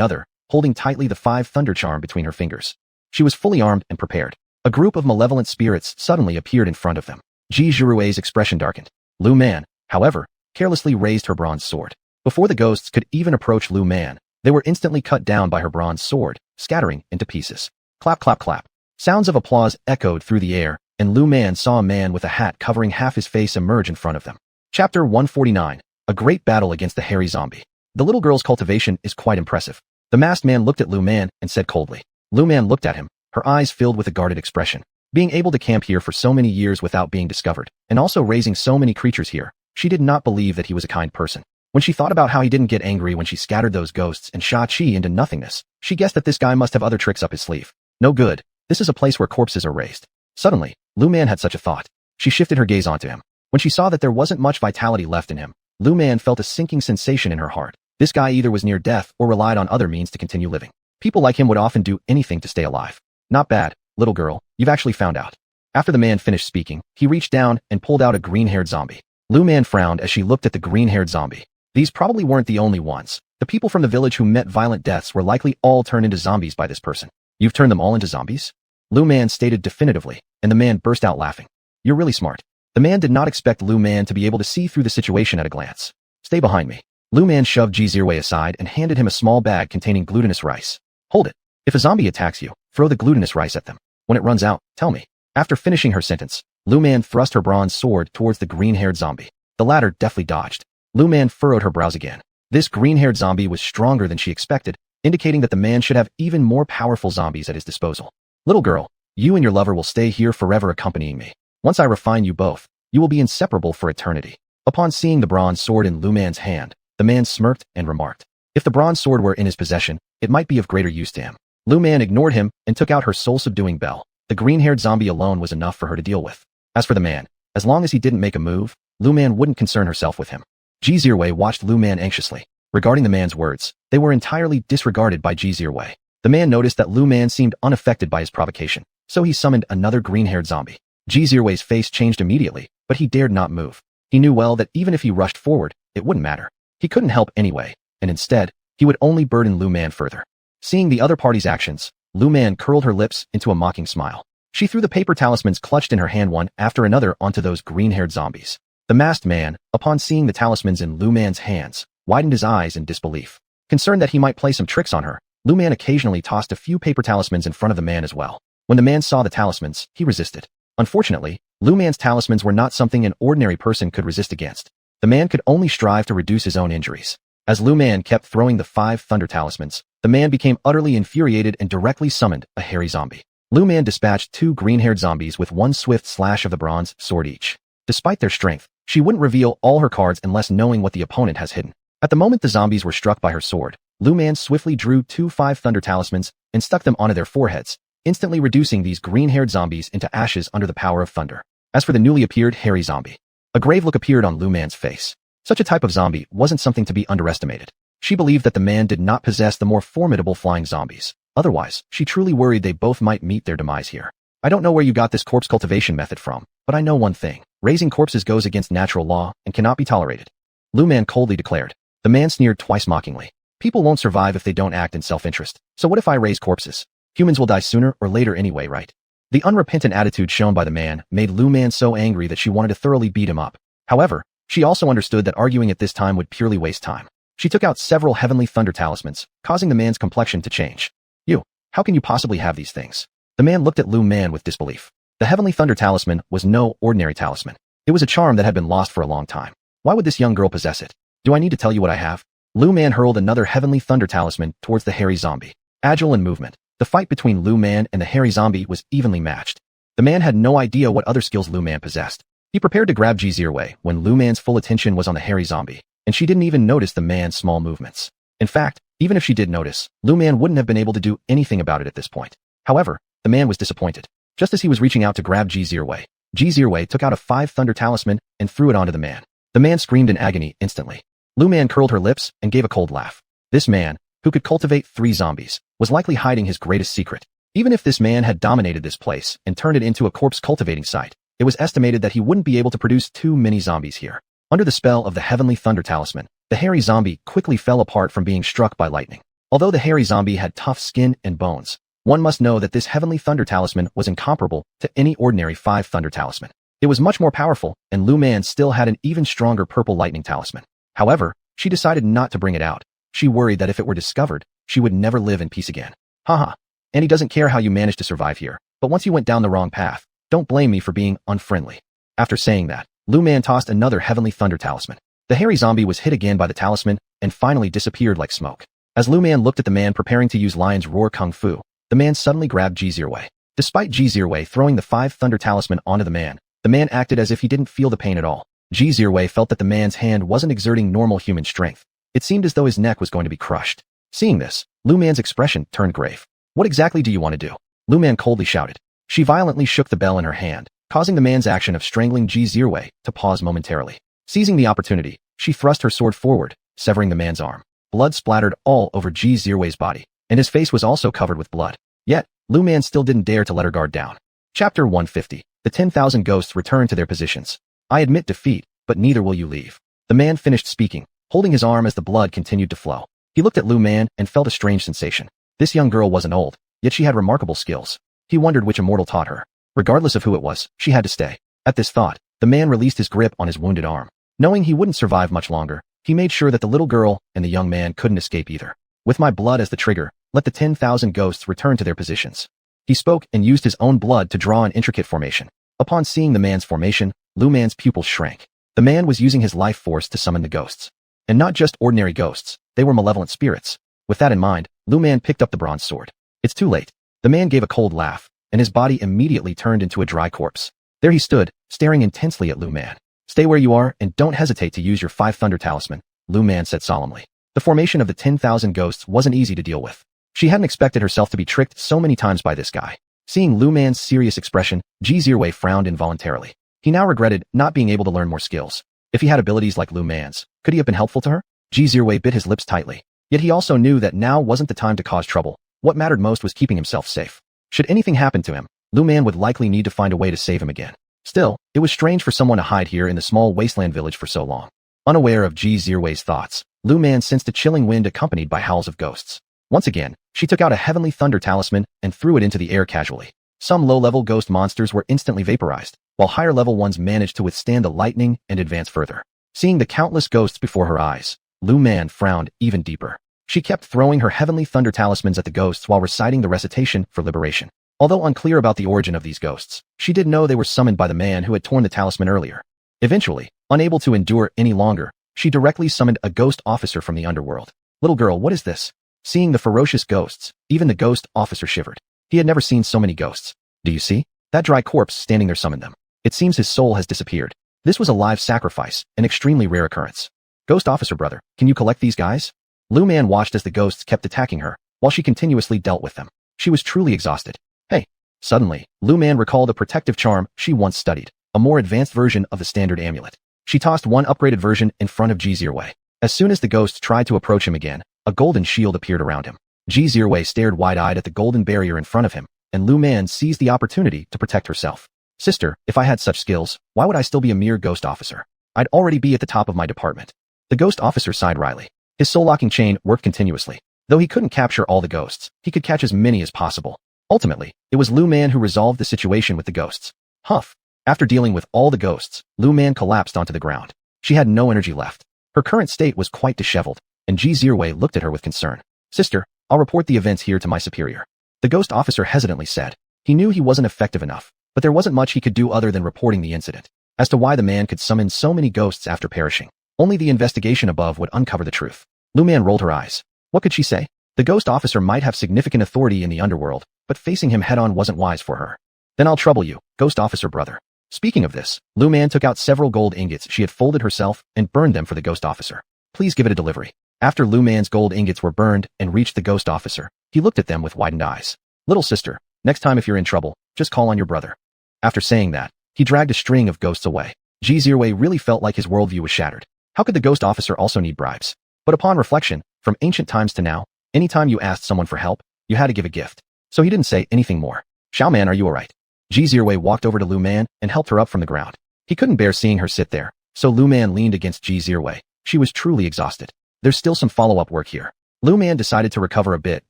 A: other, holding tightly the 5 thunder charm between her fingers. She was fully armed and prepared. A group of malevolent spirits suddenly appeared in front of them. Ji Zhiruwei's expression darkened. Lu Man, however, carelessly raised her bronze sword. Before the ghosts could even approach Lu Man, they were instantly cut down by her bronze sword, scattering into pieces. Clap, clap, clap. Sounds of applause echoed through the air, and Lu Man saw a man with a hat covering half his face emerge in front of them. Chapter 149. A great battle against the hairy zombie. The little girl's cultivation is quite impressive. The masked man looked at Lu Man and said coldly. Lu Man looked at him, her eyes filled with a guarded expression. Being able to camp here for so many years without being discovered, and also raising so many creatures here, she did not believe that he was a kind person. When she thought about how he didn't get angry when she scattered those ghosts and Sha Qi into nothingness, she guessed that this guy must have other tricks up his sleeve. No good. This is a place where corpses are raised. Suddenly, Lu Man had such a thought. She shifted her gaze onto him. When she saw that there wasn't much vitality left in him, Lu Man felt a sinking sensation in her heart. This guy either was near death or relied on other means to continue living. People like him would often do anything to stay alive. Not bad, little girl, you've actually found out. After the man finished speaking, he reached down and pulled out a green-haired zombie. Lu Man frowned as she looked at the green-haired zombie. These probably weren't the only ones. The people from the village who met violent deaths were likely all turned into zombies by this person. You've turned them all into zombies? Lu Man stated definitively, and the man burst out laughing. You're really smart. The man did not expect Lu Man to be able to see through the situation at a glance. Stay behind me. Lu Man shoved Jizirwei aside and handed him a small bag containing glutinous rice. Hold it. If a zombie attacks you, throw the glutinous rice at them. When it runs out, tell me. After finishing her sentence, Lu Man thrust her bronze sword towards the green-haired zombie. The latter deftly dodged. Lu Man furrowed her brows again. This green-haired zombie was stronger than she expected, indicating that the man should have even more powerful zombies at his disposal. Little girl, you and your lover will stay here forever accompanying me. Once I refine you both, you will be inseparable for eternity. Upon seeing the bronze sword in Lu Man's hand, the man smirked and remarked. If the bronze sword were in his possession, it might be of greater use to him. Lu Man ignored him and took out her soul-subduing bell. The green-haired zombie alone was enough for her to deal with. As for the man, as long as he didn't make a move, Lu Man wouldn't concern herself with him. Jizirwei watched Lu Man anxiously. Regarding the man's words, they were entirely disregarded by Jizirwei. The man noticed that Lu Man seemed unaffected by his provocation, so he summoned another green-haired zombie. Jizirwei's face changed immediately, but he dared not move. He knew well that even if he rushed forward, it wouldn't matter. He couldn't help anyway, and instead, he would only burden Lu Man further. Seeing the other party's actions, Lu Man curled her lips into a mocking smile. She threw the paper talismans clutched in her hand one after another onto those green-haired zombies. The masked man, upon seeing the talismans in Lu Man's hands, widened his eyes in disbelief. Concerned that he might play some tricks on her, Lu Man occasionally tossed a few paper talismans in front of the man as well. When the man saw the talismans, he resisted. Unfortunately, Lu Man's talismans were not something an ordinary person could resist against. The man could only strive to reduce his own injuries. As Lu Man kept throwing the 5 thunder talismans, the man became utterly infuriated and directly summoned a hairy zombie. Lu Man dispatched 2 green-haired zombies with one swift slash of the bronze sword each. Despite their strength, she wouldn't reveal all her cards unless knowing what the opponent has hidden. At the moment the zombies were struck by her sword, Lu Man swiftly drew 2 5 thunder talismans and stuck them onto their foreheads, instantly reducing these green-haired zombies into ashes under the power of thunder. As for the newly appeared hairy zombie, a grave look appeared on Lu Man's face. Such a type of zombie wasn't something to be underestimated. She believed that the man did not possess the more formidable flying zombies. Otherwise, she truly worried they both might meet their demise here. I don't know where you got this corpse cultivation method from, but I know one thing. Raising corpses goes against natural law and cannot be tolerated. Lu Man coldly declared. The man sneered twice mockingly. People won't survive if they don't act in self-interest. So what if I raise corpses? Humans will die sooner or later anyway, right? The unrepentant attitude shown by the man made Lu Man so angry that she wanted to thoroughly beat him up. However, she also understood that arguing at this time would purely waste time. She took out several heavenly thunder talismans, causing the man's complexion to change. You, how can you possibly have these things? The man looked at Lu Man with disbelief. The heavenly thunder talisman was no ordinary talisman. It was a charm that had been lost for a long time. Why would this young girl possess it? Do I need to tell you what I have? Lu Man hurled another heavenly thunder talisman towards the hairy zombie. Agile in movement, the fight between Lu Man and the hairy zombie was evenly matched. The man had no idea what other skills Lu Man possessed. He prepared to grab Jizirwei when Lu Man's full attention was on the hairy zombie, and she didn't even notice the man's small movements. In fact, even if she did notice, Lu Man wouldn't have been able to do anything about it at this point. However, the man was disappointed. Just as he was reaching out to grab Jizirwei, Jizirwei took out a 5 thunder talisman and threw it onto the man. The man screamed in agony instantly. Lu Man curled her lips and gave a cold laugh. This man, who could cultivate 3 zombies, was likely hiding his greatest secret. Even if this man had dominated this place and turned it into a corpse cultivating site, it was estimated that he wouldn't be able to produce too many zombies here. Under the spell of the heavenly thunder talisman, the hairy zombie quickly fell apart from being struck by lightning. Although the hairy zombie had tough skin and bones, one must know that this heavenly thunder talisman was incomparable to any ordinary 5 thunder talisman. It was much more powerful, and Lu Man still had an even stronger purple lightning talisman. However, she decided not to bring it out. She worried that if it were discovered, she would never live in peace again. Haha. And he doesn't care how you managed to survive here, but once you went down the wrong path, don't blame me for being unfriendly. After saying that, Lu Man tossed another heavenly thunder talisman. The hairy zombie was hit again by the talisman and finally disappeared like smoke. As Lu Man looked at the man preparing to use Lion's Roar Kung Fu, the man suddenly grabbed Jizirwei. Despite Jizirwei throwing the 5 thunder talisman onto the man acted as if he didn't feel the pain at all. Jizirwei felt that the man's hand wasn't exerting normal human strength. It seemed as though his neck was going to be crushed. Seeing this, Lu Man's expression turned grave. What exactly do you want to do? Lu Man coldly shouted. She violently shook the bell in her hand, causing the man's action of strangling Jizirwei to pause momentarily. Seizing the opportunity, she thrust her sword forward, severing the man's arm. Blood splattered all over Jizirwei's body. and his face was also covered with blood. Yet, Lu Man still didn't dare to let her guard down. Chapter 150. The 10,000 ghosts returned to their positions. I admit defeat, but neither will you leave. The man finished speaking, holding his arm as the blood continued to flow. He looked at Lu Man and felt a strange sensation. This young girl wasn't old, yet she had remarkable skills. He wondered which immortal taught her. Regardless of who it was, she had to stay. At this thought, the man released his grip on his wounded arm. Knowing he wouldn't survive much longer, he made sure that the little girl and the young man couldn't escape either. With my blood as the trigger, let the 10,000 ghosts return to their positions. He spoke and used his own blood to draw an intricate formation. Upon seeing the man's formation, Lu Man's pupils shrank. The man was using his life force to summon the ghosts. And not just ordinary ghosts, they were malevolent spirits. With that in mind, Lu Man picked up the bronze sword. It's too late. The man gave a cold laugh, and his body immediately turned into a dry corpse. There he stood, staring intensely at Lu Man. Stay where you are and don't hesitate to use your 5 thunder talisman, Lu Man said solemnly. The formation of the 10,000 ghosts wasn't easy to deal with. She hadn't expected herself to be tricked so many times by this guy. Seeing Lu Man's serious expression, Xia frowned involuntarily. He now regretted not being able to learn more skills. If he had abilities like Lu Man's, could he have been helpful to her? Xia bit his lips tightly. Yet he also knew that now wasn't the time to cause trouble. What mattered most was keeping himself safe. Should anything happen to him, Lu Man would likely need to find a way to save him again. Still, it was strange for someone to hide here in the small wasteland village for so long. Unaware of Xia's thoughts, Lu Man sensed a chilling wind accompanied by howls of ghosts. Once again, she took out a heavenly thunder talisman and threw it into the air casually. Some low-level ghost monsters were instantly vaporized, while higher-level ones managed to withstand the lightning and advance further. Seeing the countless ghosts before her eyes, Lu Man frowned even deeper. She kept throwing her heavenly thunder talismans at the ghosts while reciting the recitation for liberation. Although unclear about the origin of these ghosts, she did know they were summoned by the man who had torn the talisman earlier. Eventually, unable to endure any longer, she directly summoned a ghost officer from the underworld. Little girl, what is this? Seeing the ferocious ghosts, even the ghost officer shivered. He had never seen so many ghosts. Do you see? That dry corpse standing there summoned them. It seems his soul has disappeared. This was a live sacrifice, an extremely rare occurrence. Ghost officer brother, can you collect these guys? Lu Man watched as the ghosts kept attacking her, while she continuously dealt with them. She was truly exhausted. Hey! Suddenly, Lu Man recalled a protective charm she once studied, a more advanced version of the standard amulet. She tossed one upgraded version in front of Xia. As soon as the ghosts tried to approach him again, a golden shield appeared around him. Xia stared wide-eyed at the golden barrier in front of him, and Lu Man seized the opportunity to protect herself. Sister, if I had such skills, why would I still be a mere ghost officer? I'd already be at the top of my department. The ghost officer sighed wryly. His soul-locking chain worked continuously. Though he couldn't capture all the ghosts, he could catch as many as possible. Ultimately, it was Lu Man who resolved the situation with the ghosts. Huff. After dealing with all the ghosts, Lu Man collapsed onto the ground. She had no energy left. Her current state was quite disheveled, and Xia looked at her with concern. Sister, I'll report the events here to my superior. The ghost officer hesitantly said. He knew he wasn't effective enough, but there wasn't much he could do other than reporting the incident. As to why the man could summon so many ghosts after perishing, only the investigation above would uncover the truth. Lu Man rolled her eyes. What could she say? The ghost officer might have significant authority in the underworld, but facing him head-on wasn't wise for her. Then I'll trouble you, ghost officer brother. Speaking of this, Lu Man took out several gold ingots she had folded herself and burned them for the ghost officer. Please give it a delivery. After Lu Man's gold ingots were burned and reached the ghost officer, he looked at them with widened eyes. Little sister, next time if you're in trouble, just call on your brother. After saying that, he dragged a string of ghosts away. Xia really felt like his worldview was shattered. How could the ghost officer also need bribes? But upon reflection, from ancient times to now, anytime you asked someone for help, you had to give a gift. So he didn't say anything more. Xiaoman, are you alright? Xia walked over to Lu Man and helped her up from the ground. He couldn't bear seeing her sit there, so Lu Man leaned against Xia. She was truly exhausted. There's still some follow-up work here. Lu Man decided to recover a bit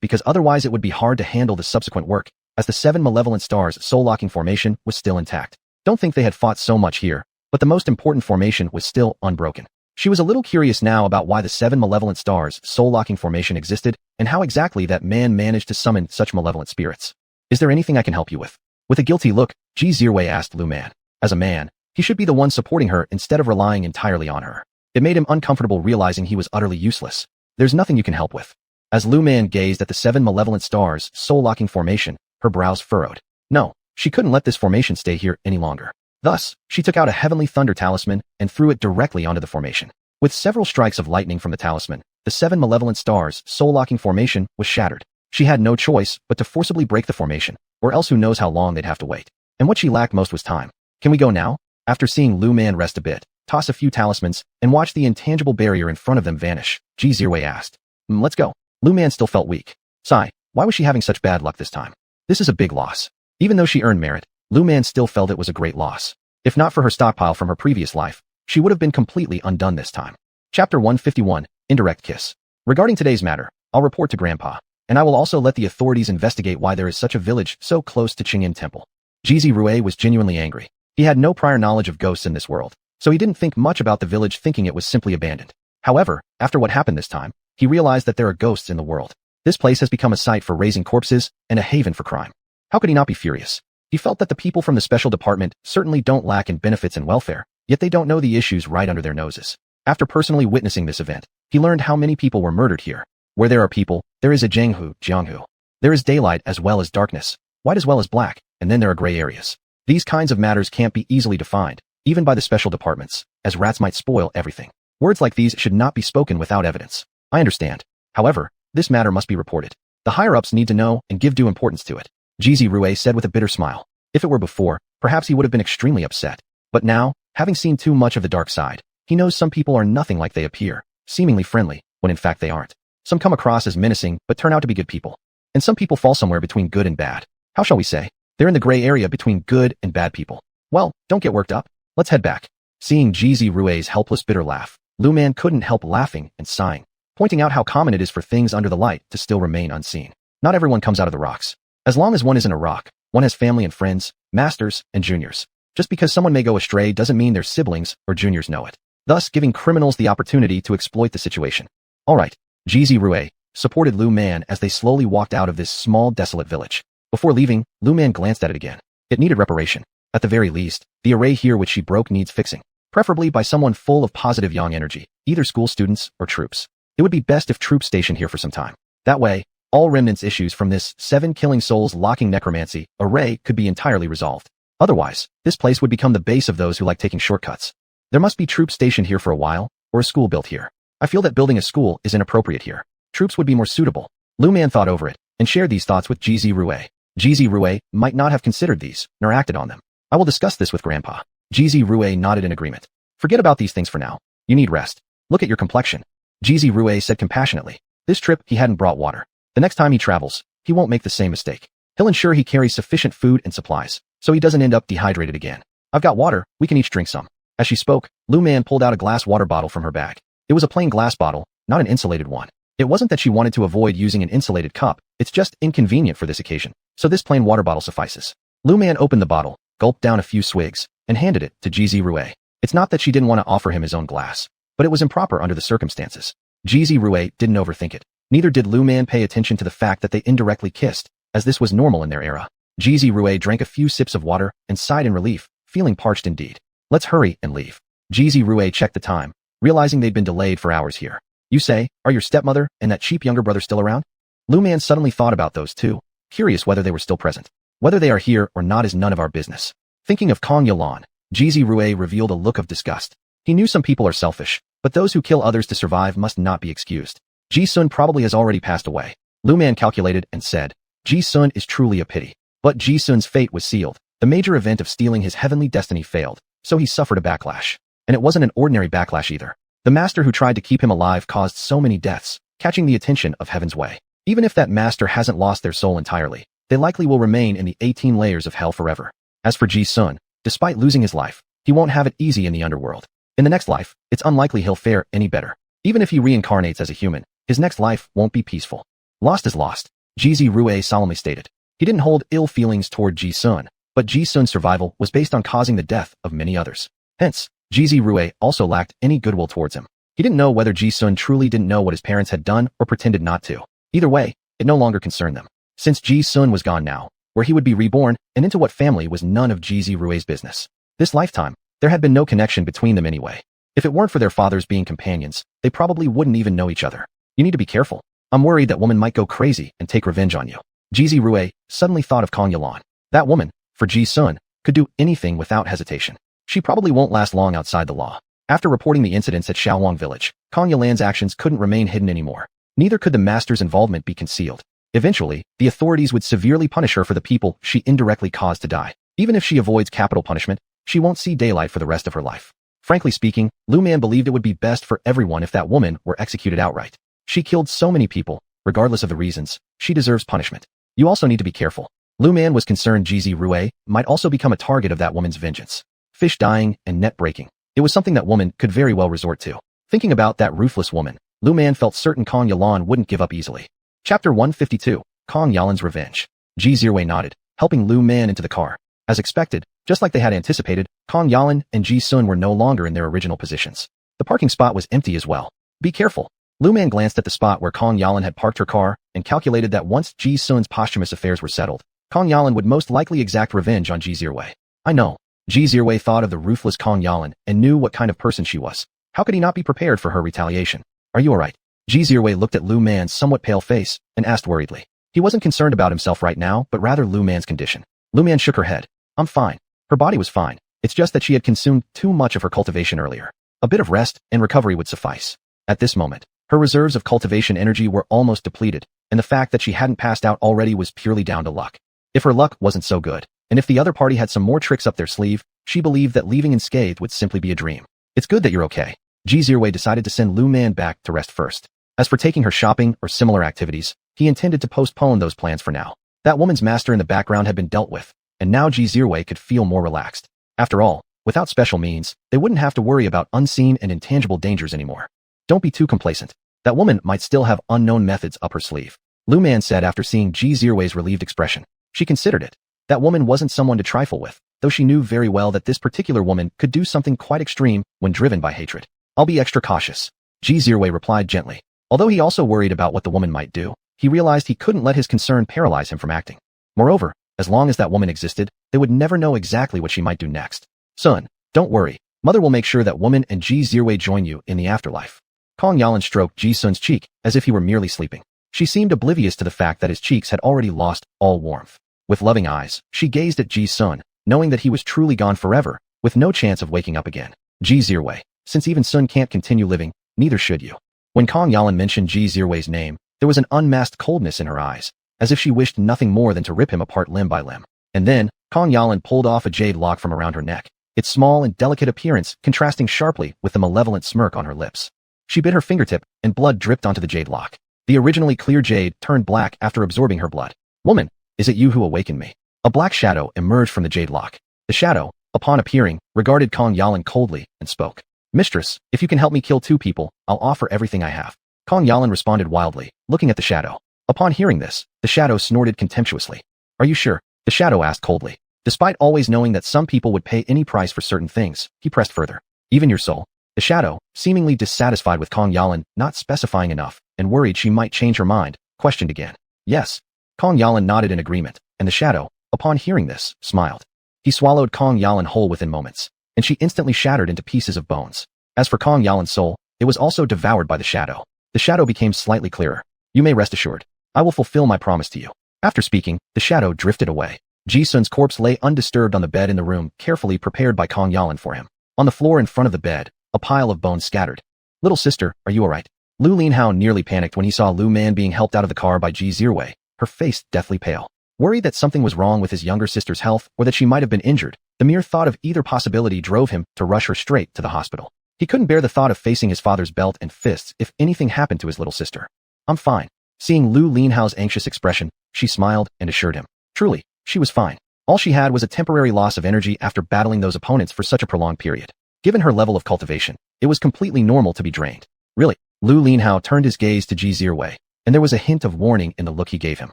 A: because otherwise it would be hard to handle the subsequent work, as the 7 malevolent stars' soul-locking formation was still intact. Don't think they had fought so much here, but the most important formation was still unbroken. She was a little curious now about why the 7 malevolent stars' soul-locking formation existed and how exactly that man managed to summon such malevolent spirits. Is there anything I can help you with? With a guilty look, Xia asked Lu Man. As a man, he should be the one supporting her instead of relying entirely on her. It made him uncomfortable realizing he was utterly useless. There's nothing you can help with. As Lu Man gazed at the 7 malevolent stars' soul-locking formation, her brows furrowed. No, she couldn't let this formation stay here any longer. Thus, she took out a heavenly thunder talisman and threw it directly onto the formation. With several strikes of lightning from the talisman, the 7 malevolent stars' soul-locking formation was shattered. She had no choice but to forcibly break the formation, or else who knows how long they'd have to wait. And what she lacked most was time. Can we go now? After seeing Lu Man rest a bit, toss a few talismans, and watch the intangible barrier in front of them vanish, Xia asked. Let's go. Lu Man still felt weak. Sigh, why was she having such bad luck this time? This is a big loss. Even though she earned merit, Lu Man still felt it was a great loss. If not for her stockpile from her previous life, she would have been completely undone this time. Chapter 151, Indirect Kiss. Regarding today's matter, I'll report to Grandpa, and I will also let the authorities investigate why there is such a village so close to Qingyan Temple. Jizi Rue was genuinely angry. He had no prior knowledge of ghosts in this world, so he didn't think much about the village, thinking it was simply abandoned. However, after what happened this time, he realized that there are ghosts in the world. This place has become a site for raising corpses and a haven for crime. How could he not be furious? He felt that the people from the special department certainly don't lack in benefits and welfare, yet they don't know the issues right under their noses. After personally witnessing this event, he learned how many people were murdered here. Where there are people, there is a Jianghu. There is daylight as well as darkness, white as well as black, and then there are gray areas. These kinds of matters can't be easily defined, even by the special departments, as rats might spoil everything. Words like these should not be spoken without evidence. I understand. However, this matter must be reported. The higher-ups need to know and give due importance to it. Jizi Rue said with a bitter smile. If it were before, perhaps he would have been extremely upset. But now, having seen too much of the dark side, he knows some people are nothing like they appear, seemingly friendly, when in fact they aren't. Some come across as menacing but turn out to be good people. And some people fall somewhere between good and bad. How shall we say? They're in the gray area between good and bad people. Well, don't get worked up. Let's head back. Seeing Jizi Rue's helpless bitter laugh, Lu Man couldn't help laughing and sighing, pointing out how common it is for things under the light to still remain unseen. Not everyone comes out of the rocks. As long as one isn't a rock, one has family and friends, masters and juniors. Just because someone may go astray doesn't mean their siblings or juniors know it, thus giving criminals the opportunity to exploit the situation. Alright, Jizi Rue supported Lu Man as they slowly walked out of this small desolate village. Before leaving, Lu Man glanced at it again. It needed reparation. At the very least, the array here which she broke needs fixing, preferably by someone full of positive yang energy, either school students or troops. It would be best if troops stationed here for some time. That way, all remnants issues from this 7 killing souls locking necromancy array could be entirely resolved. Otherwise, this place would become the base of those who like taking shortcuts. There must be troops stationed here for a while, or a school built here. I feel that building a school is inappropriate here. Troops would be more suitable. Lu Man thought over it, and shared these thoughts with Jizi Rue. Jizi Rue might not have considered these, nor acted on them. I will discuss this with Grandpa. Jizi Rue nodded in agreement. Forget about these things for now. You need rest. Look at your complexion. Jizi Rue said compassionately. This trip, he hadn't brought water. The next time he travels, he won't make the same mistake. He'll ensure he carries sufficient food and supplies, so he doesn't end up dehydrated again. I've got water, we can each drink some. As she spoke, Lu Man pulled out a glass water bottle from her bag. It was a plain glass bottle, not an insulated one. It wasn't that she wanted to avoid using an insulated cup, it's just inconvenient for this occasion, so this plain water bottle suffices. Lu Man opened the bottle, gulped down a few swigs, and handed it to Jizi Rue. It's not that she didn't want to offer him his own glass, but it was improper under the circumstances. Jizi Rue didn't overthink it. Neither did Lu Man pay attention to the fact that they indirectly kissed, as this was normal in their era. Jizi Rue drank a few sips of water and sighed in relief, feeling parched indeed. Let's hurry and leave. Jizi Rue checked the time, realizing they'd been delayed for hours here. You say, are your stepmother and that cheap younger brother still around? Lu Man suddenly thought about those two, curious whether they were still present. Whether they are here or not is none of our business. Thinking of Kong Yalan, Jizi Rue revealed a look of disgust. He knew some people are selfish, but those who kill others to survive must not be excused. Ji Sun probably has already passed away. Lu Man calculated and said, Ji Sun is truly a pity. But Ji Sun's fate was sealed. The major event of stealing his heavenly destiny failed, so he suffered a backlash. And it wasn't an ordinary backlash either. The master who tried to keep him alive caused so many deaths, catching the attention of Heaven's Way. Even if that master hasn't lost their soul entirely, they likely will remain in the 18 layers of hell forever. As for Ji Sun, despite losing his life, he won't have it easy in the underworld. In the next life, it's unlikely he'll fare any better. Even if he reincarnates as a human, his next life won't be peaceful. Lost is lost, Jizi Rue solemnly stated. He didn't hold ill feelings toward Ji Sun, but Ji Sun's survival was based on causing the death of many others. Hence, Jizi Rue also lacked any goodwill towards him. He didn't know whether Ji Sun truly didn't know what his parents had done or pretended not to. Either way, it no longer concerned them. Since Ji Sun was gone now, where he would be reborn and into what family was none of Jizi Rue's business. This lifetime, there had been no connection between them anyway. If it weren't for their fathers being companions, they probably wouldn't even know each other. You need to be careful. I'm worried that woman might go crazy and take revenge on you. Jizi Rue suddenly thought of Kong Yalan. That woman, for Ji Sun, could do anything without hesitation. She probably won't last long outside the law. After reporting the incidents at Shaolong village, Kong Yalan's actions couldn't remain hidden anymore. Neither could the master's involvement be concealed. Eventually, the authorities would severely punish her for the people she indirectly caused to die. Even if she avoids capital punishment, she won't see daylight for the rest of her life. Frankly speaking, Lu Man believed it would be best for everyone if that woman were executed outright. She killed so many people, regardless of the reasons, she deserves punishment. You also need to be careful. Lu Man was concerned Jizi Rue might also become a target of that woman's vengeance. Fish dying and net breaking. It was something that woman could very well resort to. Thinking about that ruthless woman, Lu Man felt certain Kong Yalan wouldn't give up easily. Chapter 152, Kong Yalan's Revenge. Jizi Rue nodded, helping Lu Man into the car. As expected, just like they had anticipated, Kong Yalan and Ji Sun were no longer in their original positions. The parking spot was empty as well. Be careful. Lu Man glanced at the spot where Kong Yalan had parked her car and calculated that once Ji Sun's posthumous affairs were settled, Kong Yalan would most likely exact revenge on Ji Zirwei. I know. Ji Zirwei thought of the ruthless Kong Yalan and knew what kind of person she was. How could he not be prepared for her retaliation? Are you alright? Ji Zirwei looked at Lu Man's somewhat pale face and asked worriedly. He wasn't concerned about himself right now, but rather Lu Man's condition. Lu Man shook her head. I'm fine. Her body was fine. It's just that she had consumed too much of her cultivation earlier. A bit of rest and recovery would suffice. At this moment, her reserves of cultivation energy were almost depleted, and the fact that she hadn't passed out already was purely down to luck. If her luck wasn't so good, and if the other party had some more tricks up their sleeve, she believed that leaving unscathed would simply be a dream. It's good that you're okay. Ji Zirwei decided to send Lu Man back to rest first. As for taking her shopping or similar activities, he intended to postpone those plans for now. That woman's master in the background had been dealt with, and now Ji Zirwei could feel more relaxed. After all, without special means, they wouldn't have to worry about unseen and intangible dangers anymore. Don't be too complacent. That woman might still have unknown methods up her sleeve. Lu Man said after seeing Ji Zirwei's relieved expression. She considered it. That woman wasn't someone to trifle with, though she knew very well that this particular woman could do something quite extreme when driven by hatred. I'll be extra cautious. Ji Zirwei replied gently. Although he also worried about what the woman might do, he realized he couldn't let his concern paralyze him from acting. Moreover, as long as that woman existed, they would never know exactly what she might do next. Son, don't worry. Mother will make sure that woman and Ji Zirwei join you in the afterlife. Kong Yalan stroked Ji Sun's cheek as if he were merely sleeping. She seemed oblivious to the fact that his cheeks had already lost all warmth. With loving eyes, she gazed at Ji Sun, knowing that he was truly gone forever, with no chance of waking up again. Ji Zirwei, since even Sun can't continue living, neither should you. When Kong Yalan mentioned Ji Zirwei's name, there was an unmasked coldness in her eyes, as if she wished nothing more than to rip him apart limb by limb. And then, Kong Yalan pulled off a jade lock from around her neck, its small and delicate appearance contrasting sharply with the malevolent smirk on her lips. She bit her fingertip, and blood dripped onto the jade lock. The originally clear jade turned black after absorbing her blood. Woman, is it you who awakened me? A black shadow emerged from the jade lock. The shadow, upon appearing, regarded Kong Yalan coldly and spoke. Mistress, if you can help me kill 2 people, I'll offer everything I have. Kong Yalan responded wildly, looking at the shadow. Upon hearing this, the shadow snorted contemptuously. Are you sure? The shadow asked coldly. Despite always knowing that some people would pay any price for certain things, he pressed further. Even your soul? The shadow, seemingly dissatisfied with Kong Yalan not specifying enough, and worried she might change her mind, questioned again. Yes. Kong Yalan nodded in agreement, and the shadow, upon hearing this, smiled. He swallowed Kong Yalan whole within moments, and she instantly shattered into pieces of bones. As for Kong Yalan's soul, it was also devoured by the shadow. The shadow became slightly clearer. You may rest assured. I will fulfill my promise to you. After speaking, the shadow drifted away. Ji Sun's corpse lay undisturbed on the bed in the room carefully prepared by Kong Yalan for him. On the floor in front of the bed, a pile of bones scattered. Little sister, are you alright? Lu Linhao nearly panicked when he saw Lu Man being helped out of the car by Ji Zirwei, her face deathly pale. Worried that something was wrong with his younger sister's health or that she might have been injured, the mere thought of either possibility drove him to rush her straight to the hospital. He couldn't bear the thought of facing his father's belt and fists if anything happened to his little sister. I'm fine. Seeing Lu Linhao's anxious expression, she smiled and assured him. Truly, she was fine. All she had was a temporary loss of energy after battling those opponents for such a prolonged period. Given her level of cultivation, it was completely normal to be drained. Really? Lu Linhao turned his gaze to Ji Zirwei, and there was a hint of warning in the look he gave him.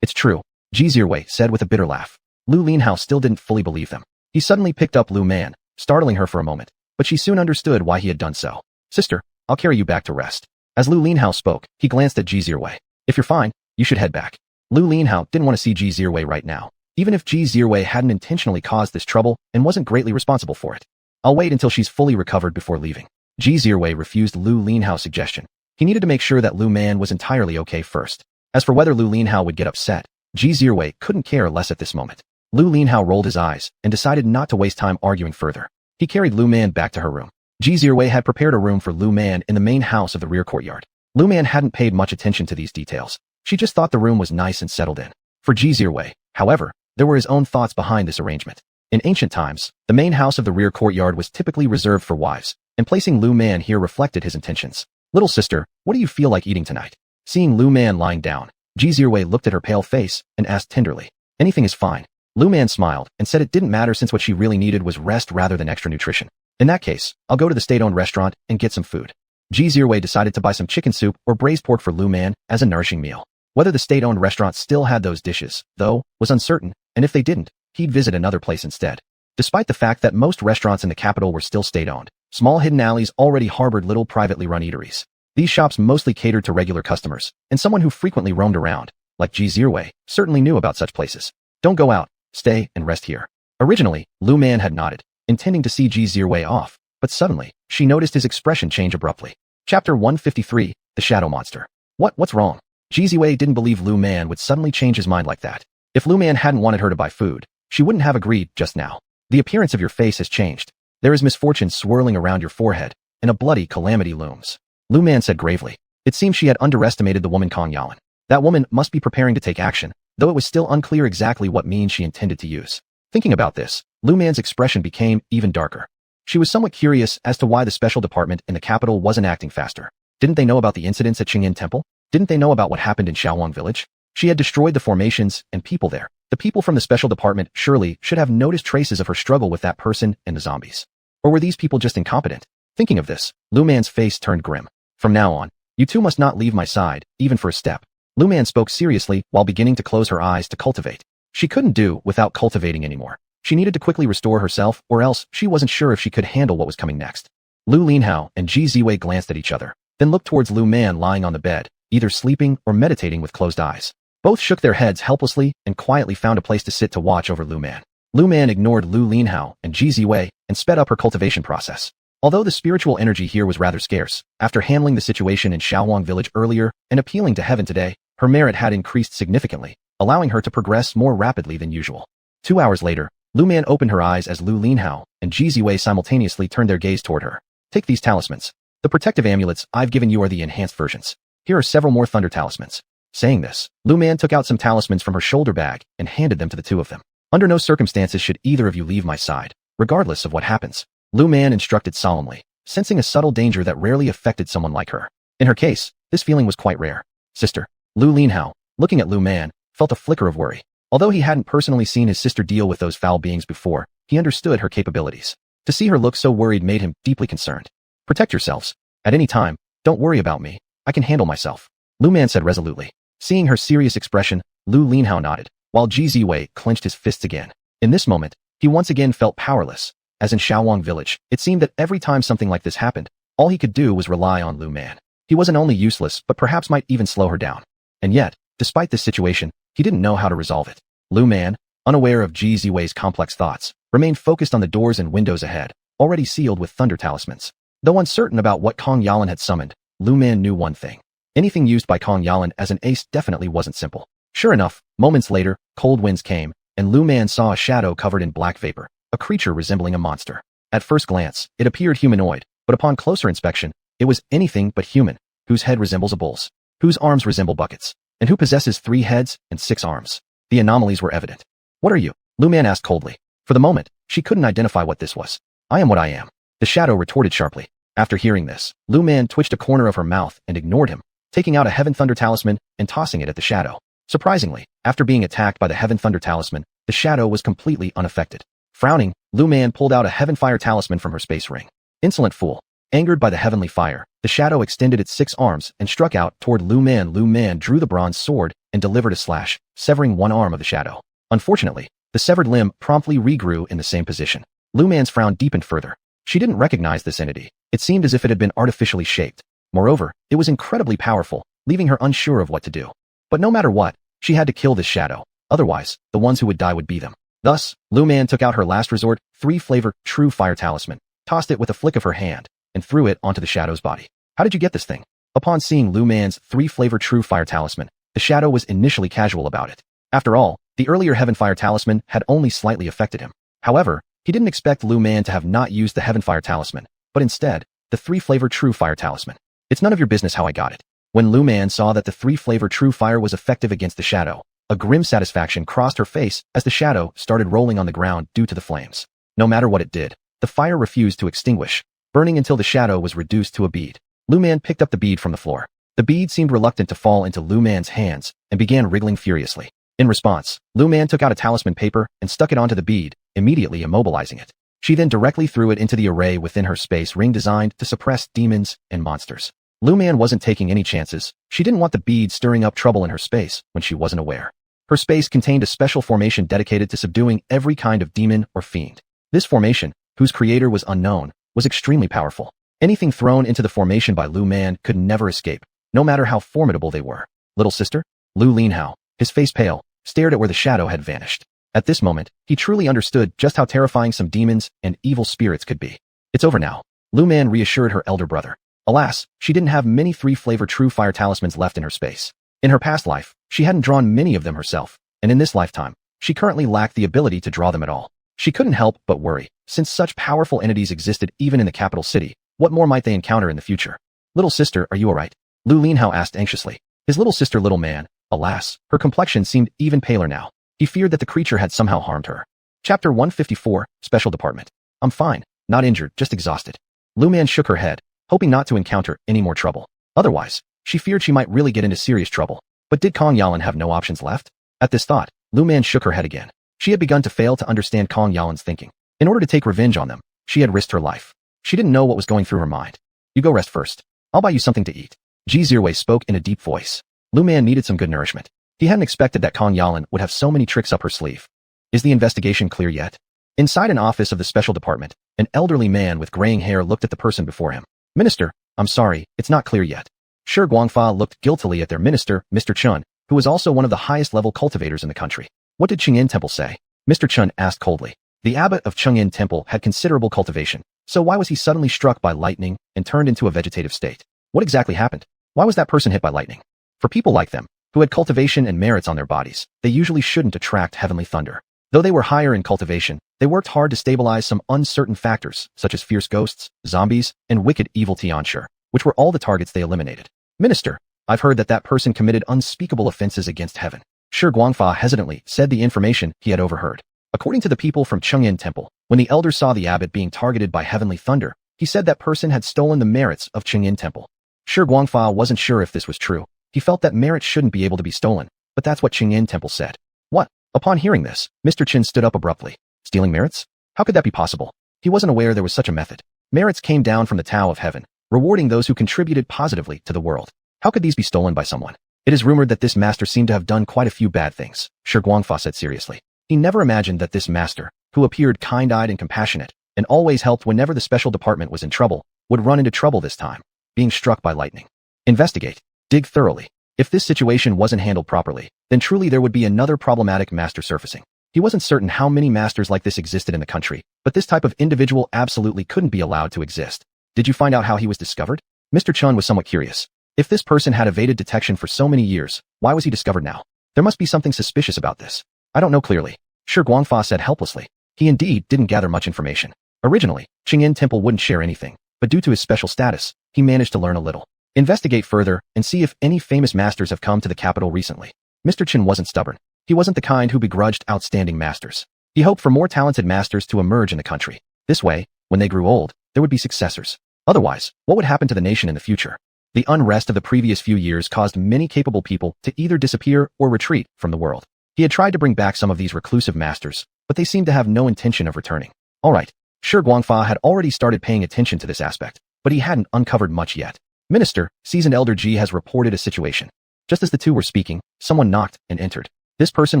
A: It's true, Ji Zirwei said with a bitter laugh. Lu Linhao still didn't fully believe them. He suddenly picked up Lu Man, startling her for a moment, but she soon understood why he had done so. Sister, I'll carry you back to rest. As Lu Linhao spoke, he glanced at Ji Zirwei. If you're fine, you should head back. Lu Linhao didn't want to see Ji Zirwei right now, even if Ji Zirwei hadn't intentionally caused this trouble and wasn't greatly responsible for it. I'll wait until she's fully recovered before leaving. Ji Zirwei refused Lu Linhao's suggestion. He needed to make sure that Lu Man was entirely okay first. As for whether Lu Linhao would get upset, Ji Zirwei couldn't care less at this moment. Lu Linhao rolled his eyes and decided not to waste time arguing further. He carried Lu Man back to her room. Ji Zirwei had prepared a room for Lu Man in the main house of the rear courtyard. Lu Man hadn't paid much attention to these details. She just thought the room was nice and settled in. For Ji Zirwei, however, there were his own thoughts behind this arrangement. In ancient times, the main house of the rear courtyard was typically reserved for wives, and placing Lu Man here reflected his intentions. Little sister, what do you feel like eating tonight? Seeing Lu Man lying down, Zhiwei looked at her pale face and asked tenderly, "Anything is fine." Lu Man smiled and said it didn't matter since what she really needed was rest rather than extra nutrition. "In that case, I'll go to the state-owned restaurant and get some food." Zhiwei decided to buy some chicken soup or braised pork for Lu Man as a nourishing meal. Whether the state-owned restaurant still had those dishes, though, was uncertain, and if they didn't, he'd visit another place instead. Despite the fact that most restaurants in the capital were still state-owned, small hidden alleys already harbored little privately run eateries. These shops mostly catered to regular customers, and someone who frequently roamed around, like Zhiwei, certainly knew about such places. "Don't go out, stay and rest here." Originally, Lu Man had nodded, intending to see Zhiwei off, but suddenly, she noticed his expression change abruptly. Chapter 153, The Shadow Monster. What's wrong? Zhiwei didn't believe Lu Man would suddenly change his mind like that. If Lu Man hadn't wanted her to buy food, she wouldn't have agreed just now. "The appearance of your face has changed. There is misfortune swirling around your forehead, and a bloody calamity looms," Lu Man said gravely. It seemed she had underestimated the woman Kongyalan. That woman must be preparing to take action, though it was still unclear exactly what means she intended to use. Thinking about this, Lu Man's expression became even darker. She was somewhat curious as to why the special department in the capital wasn't acting faster. Didn't they know about the incidents at Qingyin Temple? Didn't they know about what happened in Shaowang Village? She had destroyed the formations and people there. The people from the special department surely should have noticed traces of her struggle with that person and the zombies. Or were these people just incompetent? Thinking of this, Lu Man's face turned grim. "From now on, you two must not leave my side, even for a step." Lu Man spoke seriously while beginning to close her eyes to cultivate. She couldn't do without cultivating anymore. She needed to quickly restore herself, or else she wasn't sure if she could handle what was coming next. Lu Linhao and Zhiwei glanced at each other, then looked towards Lu Man lying on the bed, either sleeping or meditating with closed eyes. Both shook their heads helplessly and quietly found a place to sit to watch over Lu Man. Lu Man ignored Lu Linhao and Zhiwei and sped up her cultivation process. Although the spiritual energy here was rather scarce, after handling the situation in Shaowang Village earlier and appealing to heaven today, her merit had increased significantly, allowing her to progress more rapidly than usual. 2 hours later, Lu Man opened her eyes as Lu Linhao and Zhiwei simultaneously turned their gaze toward her. "Take these talismans. The protective amulets I've given you are the enhanced versions. Here are several more thunder talismans." Saying this, Lu Man took out some talismans from her shoulder bag and handed them to the two of them. "Under no circumstances should either of you leave my side, regardless of what happens," Lu Man instructed solemnly, sensing a subtle danger that rarely affected someone like her. In her case, this feeling was quite rare. "Sister." Lu Linhao, looking at Lu Man, felt a flicker of worry. Although he hadn't personally seen his sister deal with those foul beings before, he understood her capabilities. To see her look so worried made him deeply concerned. "Protect yourselves. At any time, don't worry about me. I can handle myself," Lu Man said resolutely. Seeing her serious expression, Lu Linhao nodded, while Zhiwei clenched his fists again. In this moment, he once again felt powerless. As in Shaowang Village, it seemed that every time something like this happened, all he could do was rely on Lu Man. He wasn't only useless, but perhaps might even slow her down. And yet, despite this situation, he didn't know how to resolve it. Lu Man, unaware of Zhiwei's complex thoughts, remained focused on the doors and windows ahead, already sealed with thunder talismans. Though uncertain about what Kongyalan had summoned, Lu Man knew one thing. Anything used by Kongyalan as an ace definitely wasn't simple. Sure enough, moments later, cold winds came, and Lu Man saw a shadow covered in black vapor, a creature resembling a monster. At first glance, it appeared humanoid, but upon closer inspection, it was anything but human, whose head resembles a bull's, whose arms resemble buckets, and who possesses 3 heads and 6 arms. The anomalies were evident. "What are you?" Lu Man asked coldly. For the moment, she couldn't identify what this was. "I am what I am," the shadow retorted sharply. After hearing this, Lu Man twitched a corner of her mouth and ignored him, taking out a Heaven Thunder Talisman and tossing it at the shadow. Surprisingly, after being attacked by the Heaven Thunder Talisman, the shadow was completely unaffected. Frowning, Lu Man pulled out a Heaven Fire Talisman from her space ring. Insolent fool. Angered by the heavenly fire, the shadow extended its 6 arms and struck out toward Lu Man. Lu Man drew the bronze sword and delivered a slash, severing one arm of the shadow. Unfortunately, the severed limb promptly regrew in the same position. Lu Man's frown deepened further. She didn't recognize this entity. It seemed as if it had been artificially shaped. Moreover, it was incredibly powerful, leaving her unsure of what to do. But no matter what, she had to kill this shadow. Otherwise, the ones who would die would be them. Thus, Lu Man took out her last resort, 3-flavor True Fire Talisman, tossed it with a flick of her hand, and threw it onto the shadow's body. "How did you get this thing?" Upon seeing Lu Man's 3-flavor True Fire Talisman, the shadow was initially casual about it. After all, the earlier Heaven Fire Talisman had only slightly affected him. However, he didn't expect Lu Man to have not used the Heaven Fire Talisman, but instead, the 3-flavor True Fire Talisman. "It's none of your business how I got it." When Lu Man saw that the 3-flavor True Fire was effective against the shadow, a grim satisfaction crossed her face as the shadow started rolling on the ground due to the flames. No matter what it did, the fire refused to extinguish, burning until the shadow was reduced to a bead. Lu Man picked up the bead from the floor. The bead seemed reluctant to fall into Lu Man's hands and began wriggling furiously. In response, Lu Man took out a talisman paper and stuck it onto the bead, immediately immobilizing it. She then directly threw it into the array within her space ring designed to suppress demons and monsters. Lu Man wasn't taking any chances. She didn't want the bead stirring up trouble in her space when she wasn't aware. Her space contained a special formation dedicated to subduing every kind of demon or fiend. This formation, whose creator was unknown, was extremely powerful. Anything thrown into the formation by Lu Man could never escape, no matter how formidable they were. Little sister? Lu Linhao, his face pale, stared at where the shadow had vanished. At this moment, he truly understood just how terrifying some demons and evil spirits could be. It's over now. Lu Man reassured her elder brother. Alas, she didn't have many three-flavor true fire talismans left in her space. In her past life, she hadn't drawn many of them herself, and in this lifetime, she currently lacked the ability to draw them at all. She couldn't help but worry, since such powerful entities existed even in the capital city. What more might they encounter in the future? Little sister, are you alright? Lu Linhao asked anxiously. His little sister, little man, alas, her complexion seemed even paler now. He feared that the creature had somehow harmed her. Chapter 154, Special Department. I'm fine, not injured, just exhausted. Lu Man shook her head, hoping not to encounter any more trouble. Otherwise, she feared she might really get into serious trouble. But did Kong Yalan have no options left? At this thought, Lu Man shook her head again. She had begun to fail to understand Kong Yalan's thinking. In order to take revenge on them, she had risked her life. She didn't know what was going through her mind. You go rest first. I'll buy you something to eat. Ji Zirwei spoke in a deep voice. Lu Man needed some good nourishment. He hadn't expected that Kong Yalan would have so many tricks up her sleeve. Is the investigation clear yet? Inside an office of the special department, an elderly man with graying hair looked at the person before him. Minister, I'm sorry, it's not clear yet. Shi Guangfa looked guiltily at their minister, Mr. Chun, who was also one of the highest level cultivators in the country. What did Chang'an Temple say? Mr. Chun asked coldly. The abbot of Chang'an Temple had considerable cultivation, so why was he suddenly struck by lightning and turned into a vegetative state? What exactly happened? Why was that person hit by lightning? For people like them, who had cultivation and merits on their bodies, they usually shouldn't attract heavenly thunder. Though they were higher in cultivation, they worked hard to stabilize some uncertain factors, such as fierce ghosts, zombies, and wicked evil Tianshi, which were all the targets they eliminated. Minister, I've heard that that person committed unspeakable offenses against heaven. Shi Guangfa hesitantly said the information he had overheard. According to the people from Chang'an Temple, when the elder saw the abbot being targeted by heavenly thunder, he said that person had stolen the merits of Chang'an Temple. Shi Guangfa wasn't sure if this was true. He felt that merits shouldn't be able to be stolen, but that's what Chang'an Temple said. What? Upon hearing this, Mr. Chin stood up abruptly. Stealing merits? How could that be possible? He wasn't aware there was such a method. Merits came down from the Tao of Heaven, rewarding those who contributed positively to the world. How could these be stolen by someone? It is rumored that this master seemed to have done quite a few bad things, Shi Guangfa said seriously. He never imagined that this master, who appeared kind-eyed and compassionate, and always helped whenever the special department was in trouble, would run into trouble this time, being struck by lightning. Investigate. Dig thoroughly. If this situation wasn't handled properly, then truly there would be another problematic master surfacing. He wasn't certain how many masters like this existed in the country, but this type of individual absolutely couldn't be allowed to exist. Did you find out how he was discovered? Mr. Chun was somewhat curious. If this person had evaded detection for so many years, why was he discovered now? There must be something suspicious about this. I don't know clearly. Shi Guangfa said helplessly. He indeed didn't gather much information. Originally, Chang'an Temple wouldn't share anything, but due to his special status, he managed to learn a little. Investigate further and see if any famous masters have come to the capital recently. Mr. Chin wasn't stubborn. He wasn't the kind who begrudged outstanding masters. He hoped for more talented masters to emerge in the country. This way, when they grew old, there would be successors. Otherwise, what would happen to the nation in the future? The unrest of the previous few years caused many capable people to either disappear or retreat from the world. He had tried to bring back some of these reclusive masters, but they seemed to have no intention of returning. Alright, Shi Guangfa had already started paying attention to this aspect, but he hadn't uncovered much yet. Minister, seasoned Elder Ji has reported a situation. Just as the two were speaking, someone knocked and entered. This person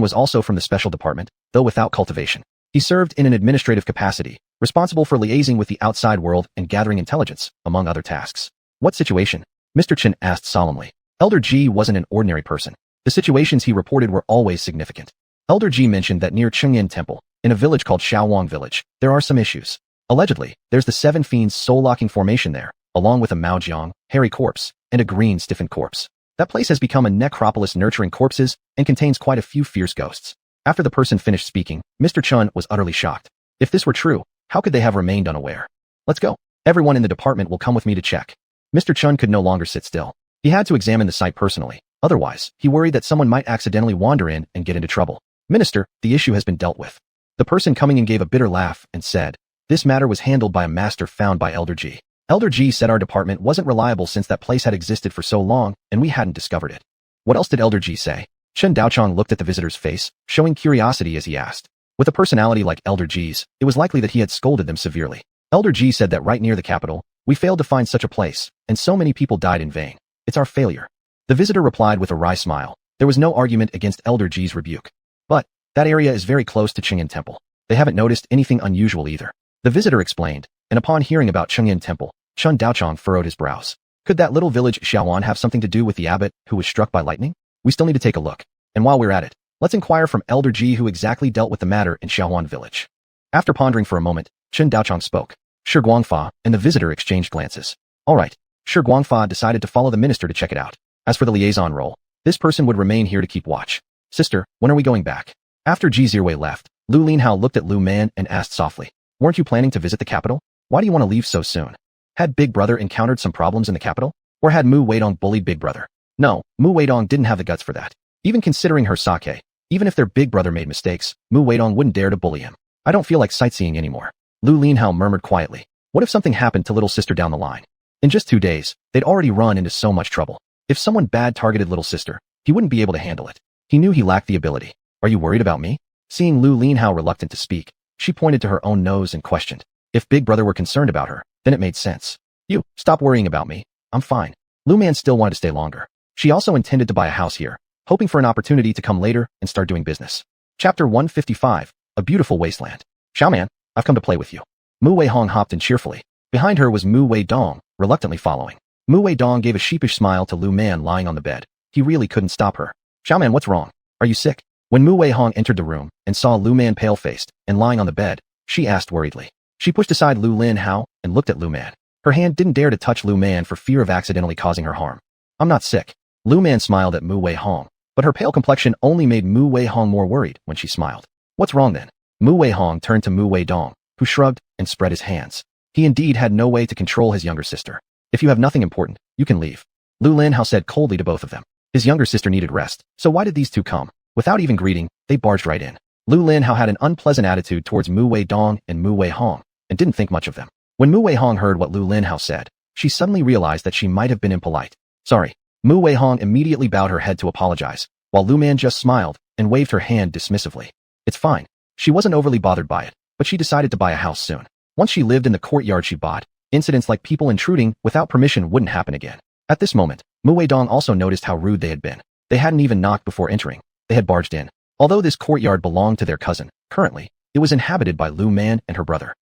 A: was also from the special department, though without cultivation. He served in an administrative capacity, responsible for liaising with the outside world and gathering intelligence, among other tasks. What situation? Mr. Chin asked solemnly. Elder Ji wasn't an ordinary person. The situations he reported were always significant. Elder Ji mentioned that near Chang'an Temple, in a village called Shaowang Village, there are some issues. Allegedly, there's the Seven Fiends soul-locking formation there, along with a Maojiang, hairy corpse, and a green stiffened corpse. That place has become a necropolis nurturing corpses and contains quite a few fierce ghosts. After the person finished speaking, Mr. Chun was utterly shocked. If this were true, how could they have remained unaware? Let's go. Everyone in the department will come with me to check. Mr. Chun could no longer sit still. He had to examine the site personally. Otherwise, he worried that someone might accidentally wander in and get into trouble. Minister, the issue has been dealt with. The person coming in gave a bitter laugh and said, this matter was handled by a master found by Elder Ji. Elder G said our department wasn't reliable since that place had existed for so long and we hadn't discovered it. What else did Elder G say? Chen Daochang looked at the visitor's face, showing curiosity as he asked. With a personality like Elder G's, it was likely that he had scolded them severely. Elder G said that right near the capital, we failed to find such a place, and so many people died in vain. It's our failure. The visitor replied with a wry smile. There was no argument against Elder G's rebuke. But that area is very close to Chengyan Temple. They haven't noticed anything unusual either. The visitor explained, and upon hearing about Chengyan Temple, Chen Daochang furrowed his brows. Could that little village Xiaowan have something to do with the abbot who was struck by lightning? We still need to take a look. And while we're at it, let's inquire from Elder G who exactly dealt with the matter in Xiaowan village. After pondering for a moment, Chen Daochang spoke. Shi Guangfa and the visitor exchanged glances. All right, Shi Guangfa decided to follow the minister to check it out. As for the liaison role, this person would remain here to keep watch. Sister, when are we going back? After Ji Zirwei left, Lu Linhao looked at Lu Man and asked softly, weren't you planning to visit the capital? Why do you want to leave so soon? Had Big Brother encountered some problems in the capital? Or had Mu Weidong bullied Big Brother? No, Mu Weidong didn't have the guts for that. Even considering her sake, even if their Big Brother made mistakes, Mu Weidong wouldn't dare to bully him. I don't feel like sightseeing anymore. Lu Linhao murmured quietly. What if something happened to little sister down the line? In just 2 days, they'd already run into so much trouble. If someone bad targeted little sister, he wouldn't be able to handle it. He knew he lacked the ability. Are you worried about me? Seeing Lu Linhao reluctant to speak, she pointed to her own nose and questioned. If Big Brother were concerned about her, then it made sense. You, stop worrying about me. I'm fine. Lu Man still wanted to stay longer. She also intended to buy a house here, hoping for an opportunity to come later and start doing business. Chapter 155, A Beautiful Wasteland. Xiaoman, I've come to play with you. Mu Weihong hopped in cheerfully. Behind her was Mu Weidong, reluctantly following. Mu Weidong gave a sheepish smile to Lu Man lying on the bed. He really couldn't stop her. Xiaoman, what's wrong? Are you sick? When Mu Weihong entered the room and saw Lu Man pale-faced and lying on the bed, she asked worriedly. She pushed aside Lu Linhao and looked at Lu Man. Her hand didn't dare to touch Lu Man for fear of accidentally causing her harm. I'm not sick. Lu Man smiled at Mu Weihong, but her pale complexion only made Mu Weihong more worried when she smiled. What's wrong then? Mu Weihong turned to Mu Weidong, who shrugged and spread his hands. He indeed had no way to control his younger sister. If you have nothing important, you can leave. Lu Linhao said coldly to both of them. His younger sister needed rest, so why did these two come? Without even greeting, they barged right in. Lu Linhao had an unpleasant attitude towards Mu Weidong and Mu Weihong, and didn't think much of them. When Mu Weihong heard what Lu Linhao said, she suddenly realized that she might have been impolite. Sorry. Mu Weihong immediately bowed her head to apologize, while Lu Man just smiled and waved her hand dismissively. It's fine. She wasn't overly bothered by it, but she decided to buy a house soon. Once she lived in the courtyard she bought, incidents like people intruding without permission wouldn't happen again. At this moment, Mu Weidong also noticed how rude they had been. They hadn't even knocked before entering. They had barged in. Although this courtyard belonged to their cousin, currently, it was inhabited by Lu Man and her brother.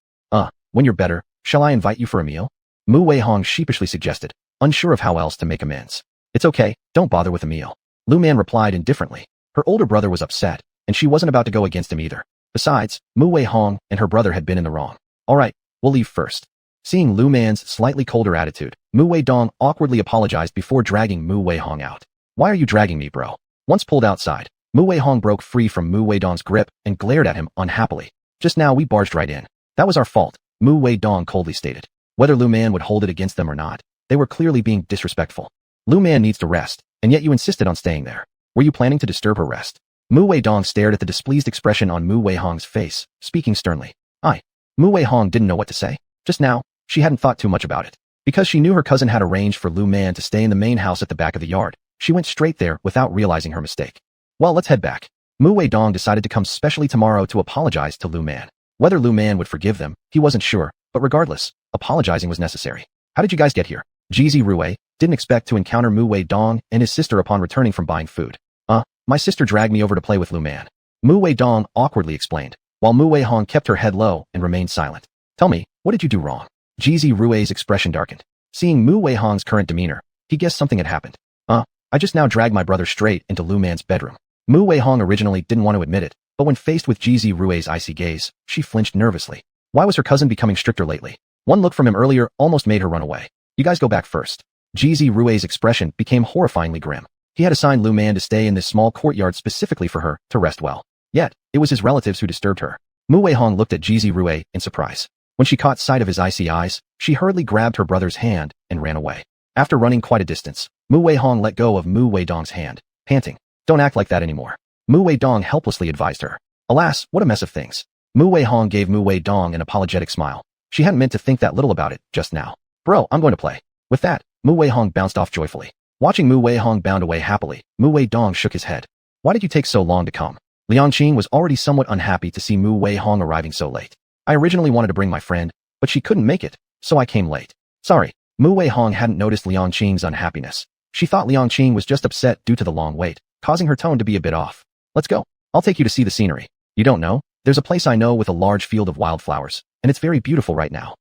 A: When you're better, shall I invite you for a meal? Mu Weihong sheepishly suggested, unsure of how else to make amends. It's okay, don't bother with a meal. Lu Man replied indifferently. Her older brother was upset, and she wasn't about to go against him either. Besides, Mu Weihong and her brother had been in the wrong. All right, we'll leave first. Seeing Lu Man's slightly colder attitude, Mu Weidong awkwardly apologized before dragging Mu Weihong out. Why are you dragging me, bro? Once pulled outside, Mu Weihong broke free from Mu Weidong's grip and glared at him unhappily. Just now we barged right in. That was our fault, Mu Weidong coldly stated. Whether Lu Man would hold it against them or not, they were clearly being disrespectful. Lu Man needs to rest, and yet you insisted on staying there. Were you planning to disturb her rest? Mu Weidong stared at the displeased expression on Mu Weihong's face, speaking sternly. Mu Weihong didn't know what to say. Just now, she hadn't thought too much about it. Because she knew her cousin had arranged for Lu Man to stay in the main house at the back of the yard, she went straight there without realizing her mistake. Well, let's head back. Mu Weidong decided to come specially tomorrow to apologize to Lu Man. Whether Lu Man would forgive them, he wasn't sure, but regardless, apologizing was necessary. How did you guys get here? Ji Zirwei didn't expect to encounter Mu Weidong and his sister upon returning from buying food. My sister dragged me over to play with Lu Man. Mu Weidong awkwardly explained, while Mu Weihong kept her head low and remained silent. Tell me, what did you do wrong? Ji Zirwei's expression darkened. Seeing Mu Weihong's current demeanor, he guessed something had happened. I just now dragged my brother straight into Lu Man's bedroom. Mu Weihong originally didn't want to admit it, but when faced with Ji Zirwei's icy gaze, she flinched nervously. Why was her cousin becoming stricter lately? One look from him earlier almost made her run away. You guys go back first. Ji Zirwei's expression became horrifyingly grim. He had assigned Lu Man to stay in this small courtyard specifically for her to rest well. Yet, it was his relatives who disturbed her. Mu Weihong looked at Ji Zirwei in surprise. When she caught sight of his icy eyes, she hurriedly grabbed her brother's hand and ran away. After running quite a distance, Mu Weihong let go of Mu Weidong's hand, panting. Don't act like that anymore. Mu Weidong helplessly advised her. Alas, what a mess of things. Mu Weihong gave Mu Weidong an apologetic smile. She hadn't meant to think that little about it just now. Bro, I'm going to play. With that, Mu Weihong bounced off joyfully. Watching Mu Weihong bound away happily, Mu Weidong shook his head. Why did you take so long to come? Liangqing was already somewhat unhappy to see Mu Weihong arriving so late. I originally wanted to bring my friend, but she couldn't make it, so I came late. Sorry. Mu Weihong hadn't noticed Liangqing's unhappiness. She thought Liangqing was just upset due to the long wait, causing her tone to be a bit off. Let's go. I'll take you to see the scenery. You don't know? There's a place I know with a large field of wildflowers, and it's very beautiful right now.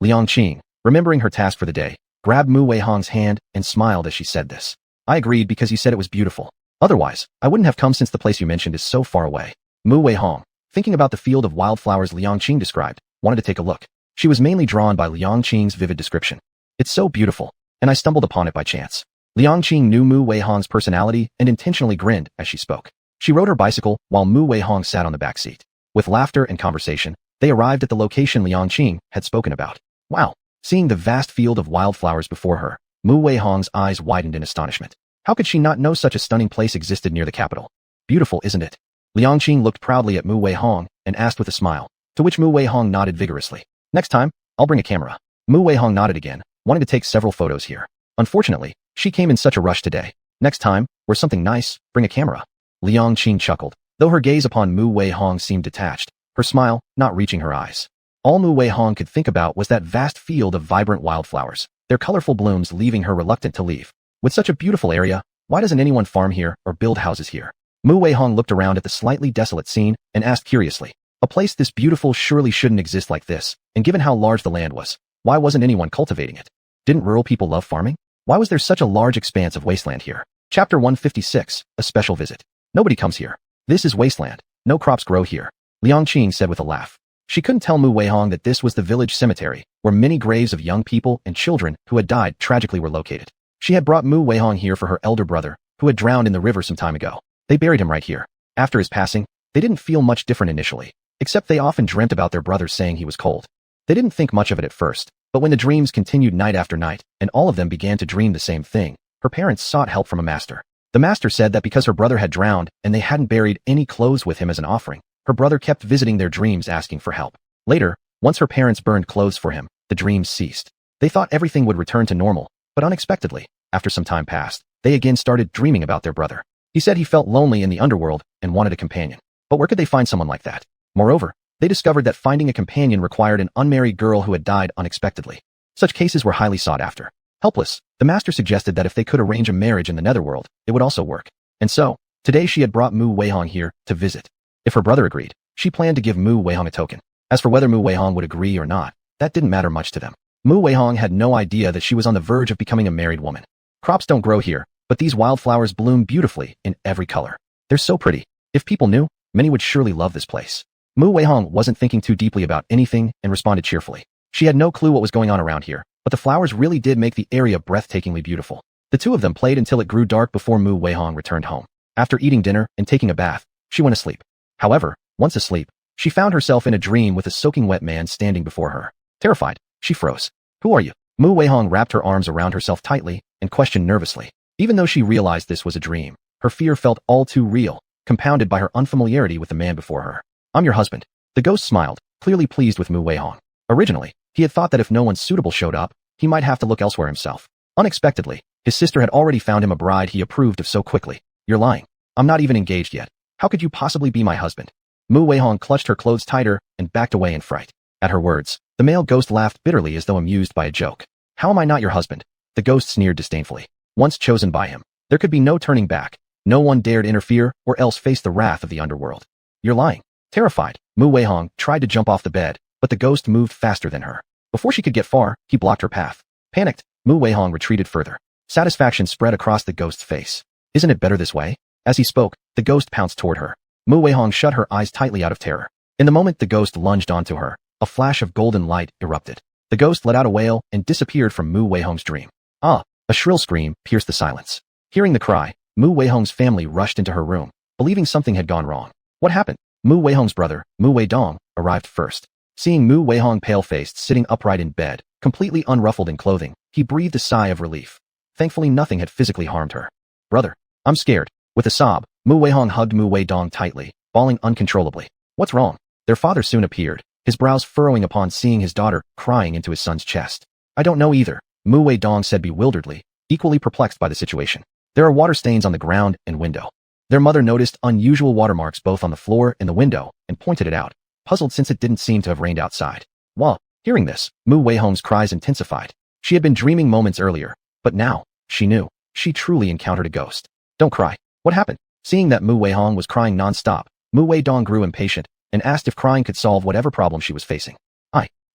A: Liangqing, remembering her task for the day, grabbed Mu Weihong's hand and smiled as she said this. I agreed because you said it was beautiful. Otherwise, I wouldn't have come since the place you mentioned is so far away. Mu Weihong, thinking about the field of wildflowers Liangqing described, wanted to take a look. She was mainly drawn by Liangqing's vivid description. It's so beautiful, and I stumbled upon it by chance. Liangqing knew Mu Weihong's personality and intentionally grinned as she spoke. She rode her bicycle while Mu Weihong sat on the back seat. With laughter and conversation, they arrived at the location Liangqing had spoken about. Wow! Seeing the vast field of wildflowers before her, Mu Weihong's eyes widened in astonishment. How could she not know such a stunning place existed near the capital? Beautiful, isn't it? Liangqing looked proudly at Mu Weihong and asked with a smile, to which Mu Weihong nodded vigorously. Next time, I'll bring a camera. Mu Weihong nodded again, wanting to take several photos here. Unfortunately, she came in such a rush today. Next time, where's something nice, bring a camera. Liangqing chuckled, though her gaze upon Mu Weihong seemed detached, her smile not reaching her eyes. All Mu Weihong could think about was that vast field of vibrant wildflowers, their colorful blooms leaving her reluctant to leave. With such a beautiful area, why doesn't anyone farm here or build houses here? Mu Weihong looked around at the slightly desolate scene and asked curiously, a place this beautiful surely shouldn't exist like this, and given how large the land was, why wasn't anyone cultivating it? Didn't rural people love farming? Why was there such a large expanse of wasteland here? Chapter 156, A Special Visit. Nobody comes here. This is wasteland. No crops grow here. Liangqing said with a laugh. She couldn't tell Mu Weihong that this was the village cemetery, where many graves of young people and children who had died tragically were located. She had brought Mu Weihong here for her elder brother, who had drowned in the river some time ago. They buried him right here. After his passing, they didn't feel much different initially, except they often dreamt about their brother saying he was cold. They didn't think much of it at first, but when the dreams continued night after night, and all of them began to dream the same thing, her parents sought help from a master. The master said that because her brother had drowned and they hadn't buried any clothes with him as an offering, her brother kept visiting their dreams asking for help. Later, once her parents burned clothes for him, the dreams ceased. They thought everything would return to normal, but unexpectedly, after some time passed, they again started dreaming about their brother. He said he felt lonely in the underworld and wanted a companion. But where could they find someone like that? Moreover, they discovered that finding a companion required an unmarried girl who had died unexpectedly. Such cases were highly sought after. Helpless, the master suggested that if they could arrange a marriage in the netherworld, it would also work. And so, today she had brought Mu Weihong here to visit. If her brother agreed, she planned to give Mu Weihong a token. As for whether Mu Weihong would agree or not, that didn't matter much to them. Mu Weihong had no idea that she was on the verge of becoming a married woman. Crops don't grow here, but these wildflowers bloom beautifully in every color. They're so pretty. If people knew, many would surely love this place. Mu Weihong wasn't thinking too deeply about anything and responded cheerfully. She had no clue what was going on around here, but the flowers really did make the area breathtakingly beautiful. The two of them played until it grew dark before Mu Weihong returned home. After eating dinner and taking a bath, she went asleep. However, once asleep, she found herself in a dream with a soaking wet man standing before her. Terrified, she froze. Who are you? Mu Weihong wrapped her arms around herself tightly and questioned nervously. Even though she realized this was a dream, her fear felt all too real, compounded by her unfamiliarity with the man before her. I'm your husband. The ghost smiled, clearly pleased with Mu Weihong. Originally, he had thought that if no one suitable showed up, he might have to look elsewhere himself. Unexpectedly, his sister had already found him a bride he approved of so quickly. You're lying. I'm not even engaged yet. How could you possibly be my husband? Mu Weihong clutched her clothes tighter and backed away in fright. At her words, the male ghost laughed bitterly as though amused by a joke. How am I not your husband? The ghost sneered disdainfully. Once chosen by him, there could be no turning back. No one dared interfere or else face the wrath of the underworld. You're lying. Terrified, Mu Weihong tried to jump off the bed, but the ghost moved faster than her. Before she could get far, he blocked her path. Panicked, Mu Weihong retreated further. Satisfaction spread across the ghost's face. Isn't it better this way? As he spoke, the ghost pounced toward her. Mu Weihong shut her eyes tightly out of terror. In the moment the ghost lunged onto her, a flash of golden light erupted. The ghost let out a wail and disappeared from Mu Weihong's dream. Ah! A shrill scream pierced the silence. Hearing the cry, Mu Weihong's family rushed into her room, believing something had gone wrong. What happened? Mu Weihong's brother, Mu Weidong, arrived first. Seeing Mu Weihong pale-faced sitting upright in bed, completely unruffled in clothing, he breathed a sigh of relief. Thankfully nothing had physically harmed her. Brother, I'm scared. With a sob, Mu Weihong hugged Mu Weidong tightly, bawling uncontrollably. What's wrong? Their father soon appeared, his brows furrowing upon seeing his daughter crying into his son's chest. I don't know either, Mu Wei Dong said bewilderedly, equally perplexed by the situation. There are water stains on the ground and window. Their mother noticed unusual watermarks both on the floor and the window and pointed it out, puzzled since it didn't seem to have rained outside. While hearing this, Mu Wei Hong's cries intensified. She had been dreaming moments earlier, but now, she knew, she truly encountered a ghost. Don't cry. What happened? Seeing that Mu Wei Hong was crying non-stop, Mu Wei Dong grew impatient and asked if crying could solve whatever problem she was facing.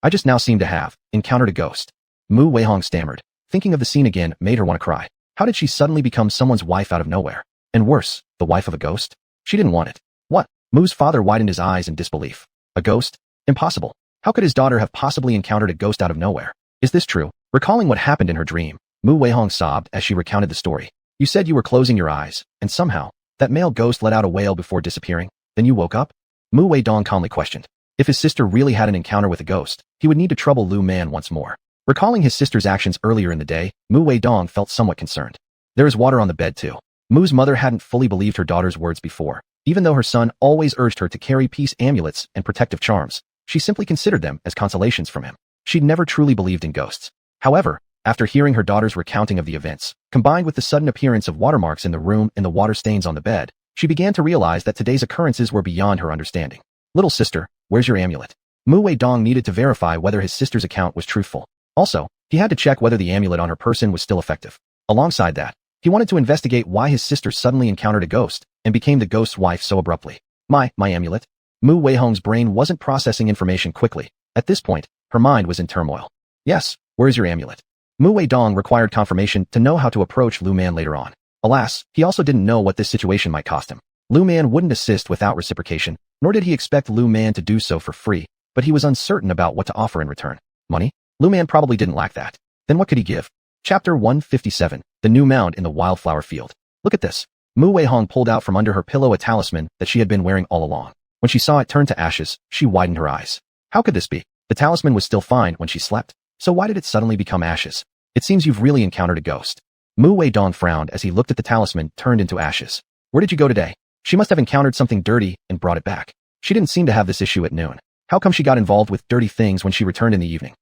A: I just now seem to have encountered a ghost. Mu Wei Hong stammered. Thinking of the scene again made her want to cry. How did she suddenly become someone's wife out of nowhere? And worse, the wife of a ghost? She didn't want it. What? Mu's father widened his eyes in disbelief. A ghost? Impossible. How could his daughter have possibly encountered a ghost out of nowhere? Is this true? Recalling what happened in her dream, Mu Wei Hong sobbed as she recounted the story. You said you were closing your eyes, and somehow, that male ghost let out a wail before disappearing. Then you woke up? Mu Wei Dong calmly questioned. If his sister really had an encounter with a ghost, he would need to trouble Lu Man once more. Recalling his sister's actions earlier in the day, Mu Wei Dong felt somewhat concerned. There is water on the bed too. Mu's mother hadn't fully believed her daughter's words before. Even though her son always urged her to carry peace amulets and protective charms, she simply considered them as consolations from him. She'd never truly believed in ghosts. However, after hearing her daughter's recounting of the events, combined with the sudden appearance of watermarks in the room and the water stains on the bed, she began to realize that today's occurrences were beyond her understanding. Little sister, where's your amulet? Mu Wei Dong needed to verify whether his sister's account was truthful. Also, he had to check whether the amulet on her person was still effective. Alongside that, he wanted to investigate why his sister suddenly encountered a ghost and became the ghost's wife so abruptly. My amulet? Mu Wei Hong's brain wasn't processing information quickly. At this point, her mind was in turmoil. Yes, where is your amulet? Mu Wei Dong required confirmation to know how to approach Lu Man later on. Alas, he also didn't know what this situation might cost him. Lu Man wouldn't assist without reciprocation, nor did he expect Lu Man to do so for free, but he was uncertain about what to offer in return. Money? Lu Man probably didn't lack that. Then what could he give? Chapter 157, The New Mound in the Wildflower Field. Look at this. Mu Wei Hong pulled out from under her pillow a talisman that she had been wearing all along. When she saw it turn to ashes, she widened her eyes. How could this be? The talisman was still fine when she slept, so why did it suddenly become ashes? It seems you've really encountered a ghost. Mu Wei Dong frowned as he looked at the talisman turned into ashes. Where did you go today? She must have encountered something dirty and brought it back. She didn't seem to have this issue at noon. How come she got involved with dirty things when she returned in the evening?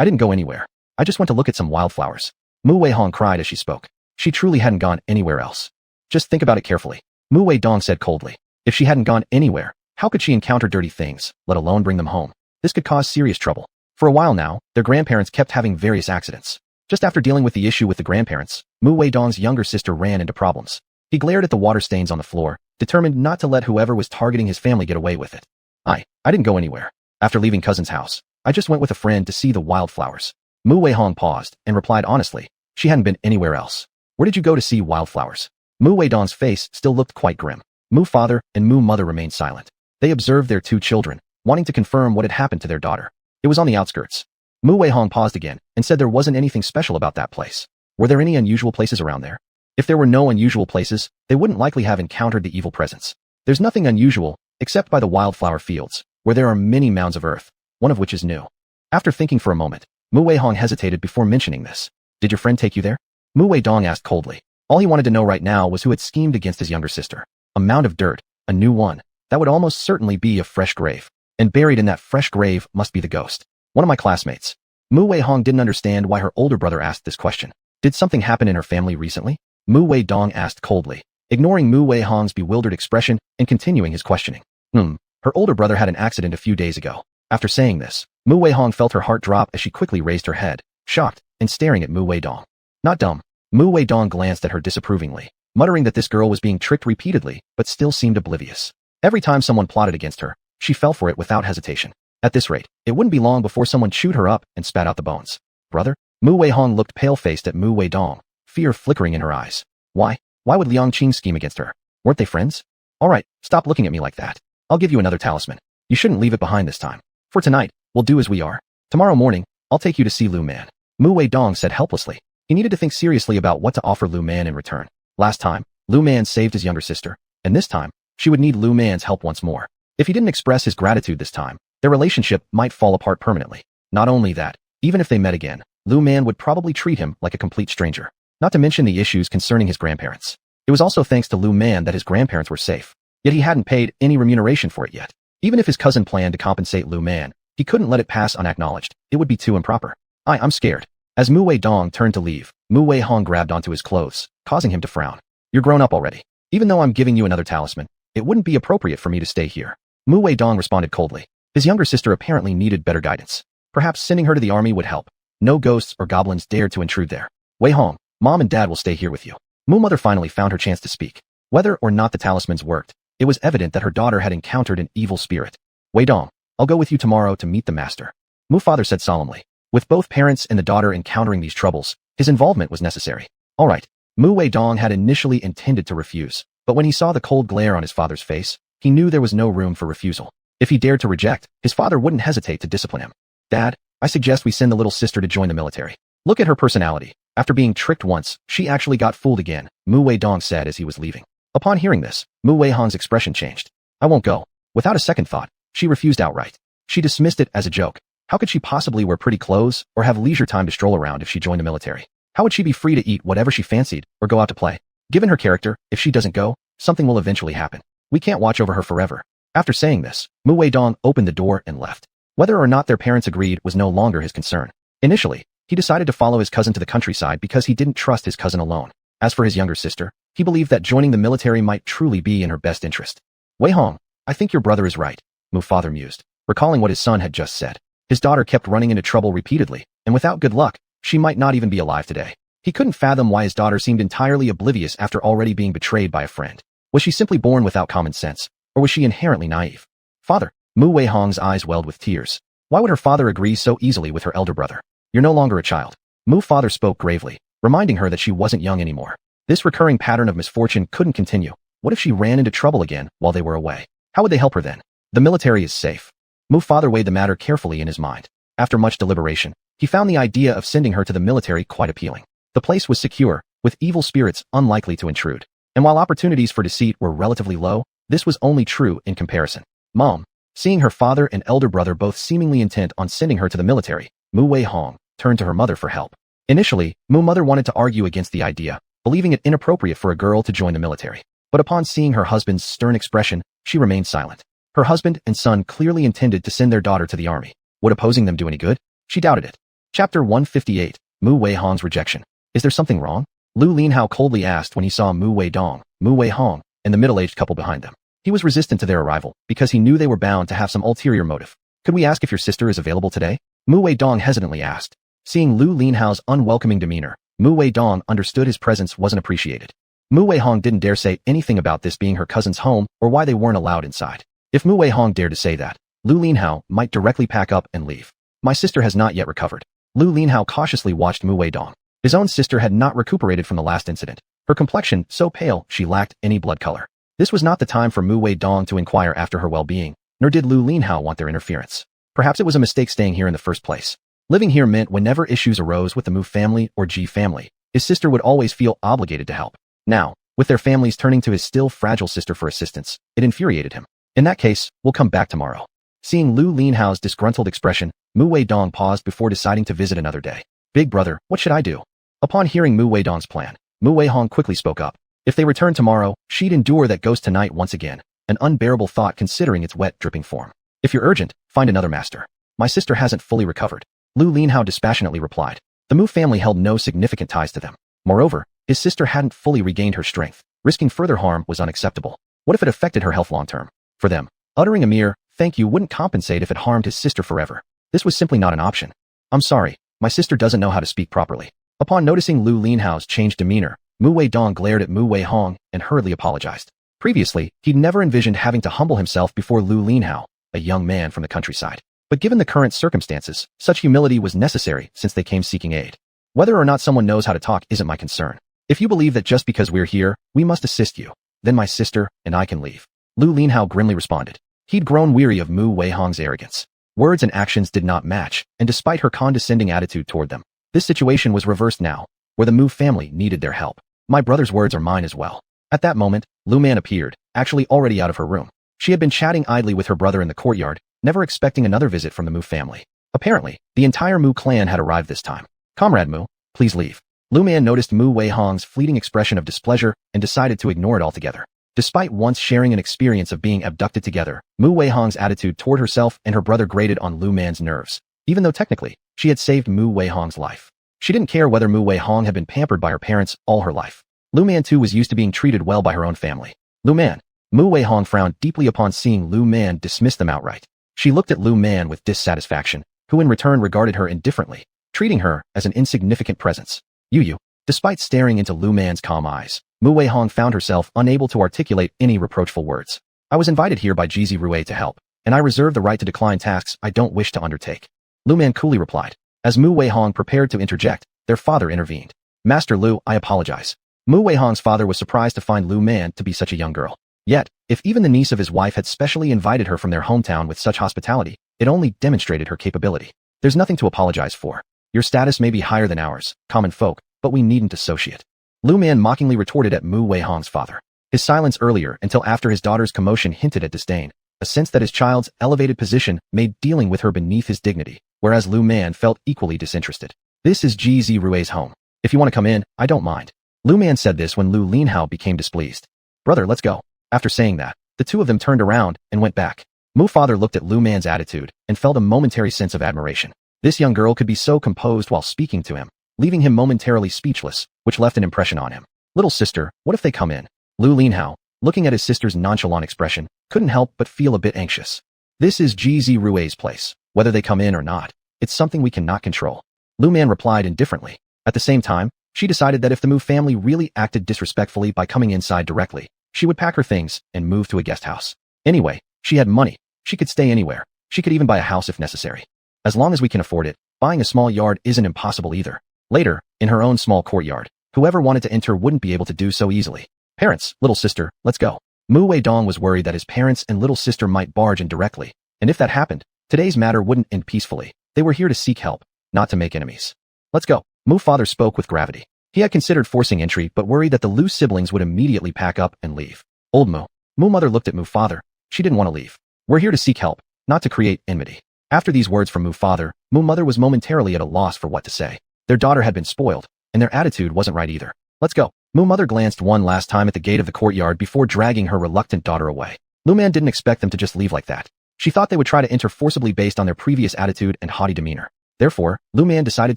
A: I didn't go anywhere. I just went to look at some wildflowers. Mu Wei Hong cried as she spoke. She truly hadn't gone anywhere else. Just think about it carefully. Mu Wei Dong said coldly. If she hadn't gone anywhere, how could she encounter dirty things, let alone bring them home? This could cause serious trouble. For a while now, their grandparents kept having various accidents. Just after dealing with the issue with the grandparents, Mu Wei Dong's younger sister ran into problems. He glared at the water stains on the floor, determined not to let whoever was targeting his family get away with it. I didn't go anywhere. After leaving cousin's house, I just went with a friend to see the wildflowers. Mu Wei Hong paused and replied honestly. She hadn't been anywhere else. Where did you go to see wildflowers? Mu Wei Dong's face still looked quite grim. Mu father and Mu mother remained silent. They observed their two children, wanting to confirm what had happened to their daughter. It was on the outskirts. Mu Wei Hong paused again and said there wasn't anything special about that place. Were there any unusual places around there? If there were no unusual places, they wouldn't likely have encountered the evil presence. There's nothing unusual, except by the wildflower fields, where there are many mounds of earth, one of which is new. After thinking for a moment, Mu Wei Hong hesitated before mentioning this. Did your friend take you there? Mu Wei Dong asked coldly. All he wanted to know right now was who had schemed against his younger sister. A mound of dirt, a new one. That would almost certainly be a fresh grave. And buried in that fresh grave must be the ghost. One of my classmates. Mu Wei Hong didn't understand why her older brother asked this question. Did something happen in her family recently? Mu Wei Dong asked coldly, ignoring Mu Wei Hong's bewildered expression and continuing his questioning. Her older brother had an accident a few days ago. After saying this, Mu Wei Hong felt her heart drop as she quickly raised her head, shocked and staring at Mu Wei Dong. Not dumb. Mu Wei Dong glanced at her disapprovingly, muttering that this girl was being tricked repeatedly but still seemed oblivious. Every time someone plotted against her, she fell for it without hesitation. At this rate, it wouldn't be long before someone chewed her up and spat out the bones. Brother? Mu Wei Hong looked pale-faced at Mu Wei Dong, fear flickering in her eyes. Why would Liang Qing scheme against her? Weren't they friends? Alright, stop looking at me like that. I'll give you another talisman. You shouldn't leave it behind this time. For tonight, we'll do as we are. Tomorrow morning, I'll take you to see Lu Man. Mu Wei Dong said helplessly. He needed to think seriously about what to offer Lu Man in return. Last time, Lu Man saved his younger sister, and this time, she would need Lu Man's help once more. If he didn't express his gratitude this time, their relationship might fall apart permanently. Not only that, even if they met again, Lu Man would probably treat him like a complete stranger. Not to mention the issues concerning his grandparents. It was also thanks to Lu Man that his grandparents were safe. Yet he hadn't paid any remuneration for it yet. Even if his cousin planned to compensate Lu Man, he couldn't let it pass unacknowledged. It would be too improper. I'm scared. As Mu Wei Dong turned to leave, Mu Wei Hong grabbed onto his clothes, causing him to frown. You're grown up already. Even though I'm giving you another talisman, it wouldn't be appropriate for me to stay here. Mu Wei Dong responded coldly. His younger sister apparently needed better guidance. Perhaps sending her to the army would help. No ghosts or goblins dared to intrude there. Wei Hong, Mom and Dad will stay here with you. Mu Mother finally found her chance to speak. Whether or not the talismans worked, it was evident that her daughter had encountered an evil spirit. Wei Dong, I'll go with you tomorrow to meet the master. Mu Father said solemnly. With both parents and the daughter encountering these troubles, his involvement was necessary. All right. Mu Wei Dong had initially intended to refuse, but when he saw the cold glare on his father's face, he knew there was no room for refusal. If he dared to reject, his father wouldn't hesitate to discipline him. Dad, I suggest we send the little sister to join the military. Look at her personality. After being tricked once, she actually got fooled again, Mu Wei Dong said as he was leaving. Upon hearing this, Mu Wei Hong's expression changed. I won't go. Without a second thought, she refused outright. She dismissed it as a joke. How could she possibly wear pretty clothes or have leisure time to stroll around if she joined the military? How would she be free to eat whatever she fancied or go out to play? Given her character, if she doesn't go, something will eventually happen. We can't watch over her forever. After saying this, Mu Wei Dong opened the door and left. Whether or not their parents agreed was no longer his concern. Initially, he decided to follow his cousin to the countryside because he didn't trust his cousin alone. As for his younger sister, he believed that joining the military might truly be in her best interest. Wei Hong, I think your brother is right, Mu Father mused, recalling what his son had just said. His daughter kept running into trouble repeatedly, and without good luck, she might not even be alive today. He couldn't fathom why his daughter seemed entirely oblivious after already being betrayed by a friend. Was she simply born without common sense, or was she inherently naive? Father, Mu Wei Hong's eyes welled with tears. Why would her father agree so easily with her elder brother? You're no longer a child. Mu Father spoke gravely, reminding her that she wasn't young anymore. This recurring pattern of misfortune couldn't continue. What if she ran into trouble again while they were away? How would they help her then? The military is safe. Mu Father weighed the matter carefully in his mind. After much deliberation, he found the idea of sending her to the military quite appealing. The place was secure, with evil spirits unlikely to intrude. And while opportunities for deceit were relatively low, this was only true in comparison. Mom, seeing her father and elder brother both seemingly intent on sending her to the military, Mu Wei Hong turned to her mother for help. Initially, Mu Mother wanted to argue against the idea, believing it inappropriate for a girl to join the military. But upon seeing her husband's stern expression, she remained silent. Her husband and son clearly intended to send their daughter to the army. Would opposing them do any good? She doubted it. Chapter 158, Mu Wei Hong's rejection. Is there something wrong? Lu Linhao coldly asked when he saw Mu Wei Dong, Mu Wei Hong, and the middle-aged couple behind them. He was resistant to their arrival because he knew they were bound to have some ulterior motive. Could we ask if your sister is available today? Mu Wei Dong hesitantly asked. Seeing Lu Linhao's unwelcoming demeanor, Mu Wei Dong understood his presence wasn't appreciated. Mu Wei Hong didn't dare say anything about this being her cousin's home or why they weren't allowed inside. If Mu Wei Hong dared to say that, Lu Linhao might directly pack up and leave. My sister has not yet recovered. Lu Linhao cautiously watched Mu Wei Dong. His own sister had not recuperated from the last incident. Her complexion so pale she lacked any blood color. This was not the time for Mu Wei Dong to inquire after her well-being, nor did Lu Linhao want their interference. Perhaps it was a mistake staying here in the first place. Living here meant whenever issues arose with the Mu family or Ji family, his sister would always feel obligated to help. Now, with their families turning to his still fragile sister for assistance, it infuriated him. In that case, we'll come back tomorrow. Seeing Lu Linhao's disgruntled expression, Mu Wei Dong paused before deciding to visit another day. Big brother, what should I do? Upon hearing Mu Wei Dong's plan, Mu Wei Hong quickly spoke up. If they returned tomorrow, she'd endure that ghost tonight once again, an unbearable thought considering its wet, dripping form. If you're urgent, find another master. My sister hasn't fully recovered. Lu Linhao dispassionately replied. The Mu family held no significant ties to them. Moreover, his sister hadn't fully regained her strength. Risking further harm was unacceptable. What if it affected her health long-term? For them, uttering a mere thank you wouldn't compensate if it harmed his sister forever. This was simply not an option. I'm sorry, my sister doesn't know how to speak properly. Upon noticing Lu Linhao's changed demeanor, Mu Wei Dong glared at Mu Wei Hong and hurriedly apologized. Previously, he'd never envisioned having to humble himself before Lu Linhao, a young man from the countryside. But given the current circumstances, such humility was necessary since they came seeking aid. Whether or not someone knows how to talk isn't my concern. If you believe that just because we're here, we must assist you, then my sister and I can leave. Lu Linhao grimly responded. He'd grown weary of Mu Wei Hong's arrogance. Words and actions did not match, and despite her condescending attitude toward them, this situation was reversed now, where the Mu family needed their help. My brother's words are mine as well. At that moment, Lu Man appeared, actually already out of her room. She had been chatting idly with her brother in the courtyard, never expecting another visit from the Mu family. Apparently, the entire Mu clan had arrived this time. Comrade Mu, please leave. Lu Man noticed Mu Wei Hong's fleeting expression of displeasure and decided to ignore it altogether. Despite once sharing an experience of being abducted together, Mu Wei Hong's attitude toward herself and her brother grated on Lu Man's nerves. even though technically, she had saved Mu Weihong's life. She didn't care whether Mu Weihong had been pampered by her parents all her life. Lu Man too was used to being treated well by her own family. Lu Man. Mu Weihong frowned deeply upon seeing Lu Man dismiss them outright. She looked at Lu Man with dissatisfaction, who in return regarded her indifferently, treating her as an insignificant presence. Yu. Despite staring into Lu Man's calm eyes, Mu Weihong found herself unable to articulate any reproachful words. I was invited here by Jizi Rue to help, and I reserve the right to decline tasks I don't wish to undertake. Lu Man coolly replied. As Mu Weihong prepared to interject, their father intervened. Master Lu, I apologize. Mu Weihong's father was surprised to find Lu Man to be such a young girl. Yet, if even the niece of his wife had specially invited her from their hometown with such hospitality, it only demonstrated her capability. There's nothing to apologize for. Your status may be higher than ours, common folk, but we needn't associate. Lu Man mockingly retorted at Mu Weihong's father. His silence earlier until after his daughter's commotion hinted at disdain, a sense that his child's elevated position made dealing with her beneath his dignity, whereas Lu Man felt equally disinterested. This is Jizi Rue's home. If you want to come in, I don't mind. Lu Man said this when Lu Linhao became displeased. Brother, let's go. After saying that, the two of them turned around and went back. Mu father looked at Lu Man's attitude and felt a momentary sense of admiration. This young girl could be so composed while speaking to him, leaving him momentarily speechless, which left an impression on him. Little sister, what if they come in? Lu Linhao, looking at his sister's nonchalant expression, couldn't help but feel a bit anxious. This is Jizi Rue's place. Whether they come in or not, it's something we cannot control. Lu Man replied indifferently. At the same time, she decided that if the Mu family really acted disrespectfully by coming inside directly, she would pack her things and move to a guest house. Anyway, she had money. She could stay anywhere. She could even buy a house if necessary. As long as we can afford it, buying a small yard isn't impossible either. Later, in her own small courtyard, whoever wanted to enter wouldn't be able to do so easily. Parents, little sister, let's go. Mu Weidong was worried that his parents and little sister might barge in directly, and if that happened, today's matter wouldn't end peacefully. They were here to seek help, not to make enemies. Let's go. Mu father spoke with gravity. He had considered forcing entry but worried that the Lu siblings would immediately pack up and leave. Old Mu. Mu mother looked at Mu father. She didn't want to leave. We're here to seek help, not to create enmity. After these words from Mu father, Mu mother was momentarily at a loss for what to say. Their daughter had been spoiled, and their attitude wasn't right either. Let's go. Mu mother glanced one last time at the gate of the courtyard before dragging her reluctant daughter away. Lu Man didn't expect them to just leave like that. She thought they would try to enter forcibly based on their previous attitude and haughty demeanor. Therefore, Lu Man decided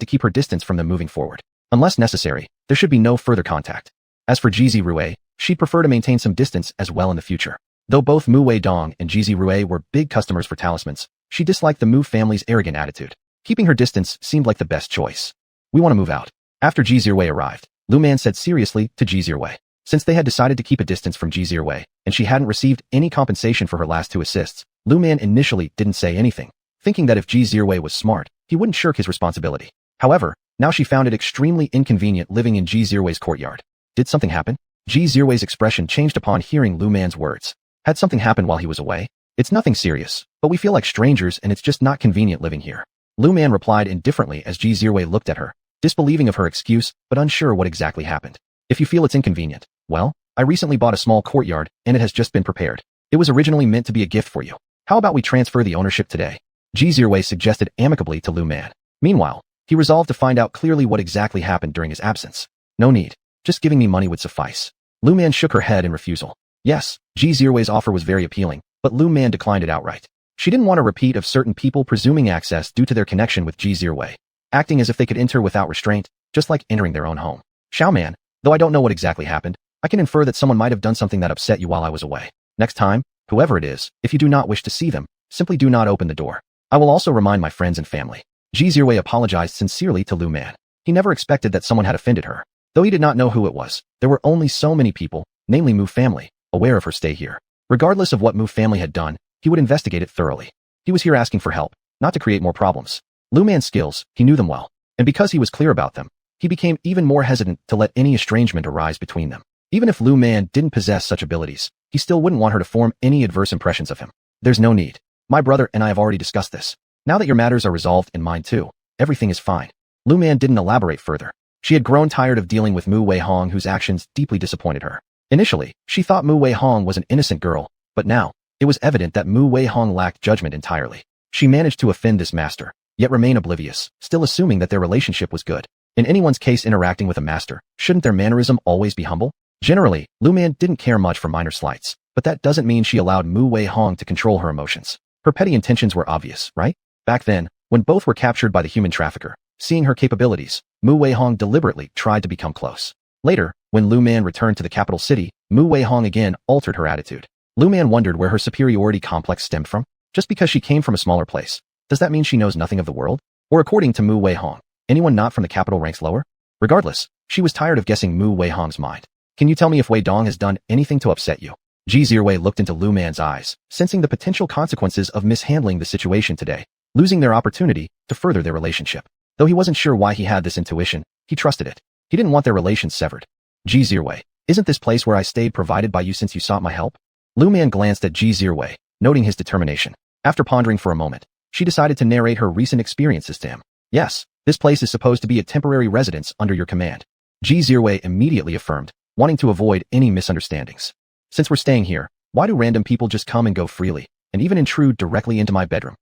A: to keep her distance from them moving forward. Unless necessary, there should be no further contact. As for Jizi Rue, she'd prefer to maintain some distance as well in the future. Though both Mu Weidong and Jizi Rue were big customers for talismans, she disliked the Mu family's arrogant attitude. Keeping her distance seemed like the best choice. We want to move out. After Jizi Rue arrived, Lu Man said seriously to Jizi Rue. Since they had decided to keep a distance from Jizi Rue, and she hadn't received any compensation for her last two assists, Lu Man initially didn't say anything, thinking that if Jizi Rue was smart, he wouldn't shirk his responsibility. However, now she found it extremely inconvenient living in Jizi Rue's courtyard. Did something happen? Jizi Rue's expression changed upon hearing Lu Man's words. Had something happened while he was away? It's nothing serious, but we feel like strangers and it's just not convenient living here. Lu Man replied indifferently as Jizi Rue looked at her, disbelieving of her excuse but unsure what exactly happened. If you feel it's inconvenient, well, I recently bought a small courtyard and it has just been prepared. It was originally meant to be a gift for you. How about we transfer the ownership today? Jizi Rue suggested amicably to Lu Man. Meanwhile, he resolved to find out clearly what exactly happened during his absence. No need. Just giving me money would suffice. Lu Man shook her head in refusal. Yes, Jizi Rue's offer was very appealing, but Lu Man declined it outright. She didn't want a repeat of certain people presuming access due to their connection with Jizi Rue, acting as if they could enter without restraint, just like entering their own home. Xiao Man, though I don't know what exactly happened, I can infer that someone might have done something that upset you while I was away. Next time, whoever it is, if you do not wish to see them, simply do not open the door. I will also remind my friends and family. Jizi Rue apologized sincerely to Lu Man. He never expected that someone had offended her. Though he did not know who it was, there were only so many people, namely Mu family, aware of her stay here. Regardless of what Mu family had done, he would investigate it thoroughly. He was here asking for help, not to create more problems. Lu Man's skills, he knew them well, and because he was clear about them, he became even more hesitant to let any estrangement arise between them. Even if Lu Man didn't possess such abilities, he still wouldn't want her to form any adverse impressions of him. There's no need. My brother and I have already discussed this. Now that your matters are resolved and mine too, everything is fine. Lu Man didn't elaborate further. She had grown tired of dealing with Mu Weihong, whose actions deeply disappointed her. Initially, she thought Mu Weihong was an innocent girl, but now, it was evident that Mu Weihong lacked judgment entirely. She managed to offend this master, yet remain oblivious, still assuming that their relationship was good. In anyone's case interacting with a master, shouldn't their mannerism always be humble? Generally, Lu Man didn't care much for minor slights, but that doesn't mean she allowed Mu Weihong to control her emotions. Her petty intentions were obvious, right? Back then, When both were captured by the human trafficker, seeing her capabilities, Mu Weihong deliberately tried to become close. Later, when Lu Man returned to the capital city, Mu Weihong again altered her attitude. Lu Man wondered where her superiority complex stemmed from. Just because she came from a smaller place, does that mean she knows nothing of the world? Or according to Mu Weihong, anyone not from the capital ranks lower? Regardless, she was tired of guessing Mu Weihong's mind. Can you tell me if Wei Dong has done anything to upset you? Ji Zirwei looked into Lu Man's eyes, sensing the potential consequences of mishandling the situation today, losing their opportunity to further their relationship. Though he wasn't sure why he had this intuition, he trusted it. He didn't want their relations severed. Ji Zirwei, isn't this place where I stayed provided by you since you sought my help? Lu Man glanced at Ji Zirwei, noting his determination. After pondering for a moment, she decided to narrate her recent experiences to him. Yes, this place is supposed to be a temporary residence under your command. Ji Zirwei immediately affirmed, wanting to avoid any misunderstandings. Since we're staying here, why do random people just come and go freely, and even intrude directly into my bedroom?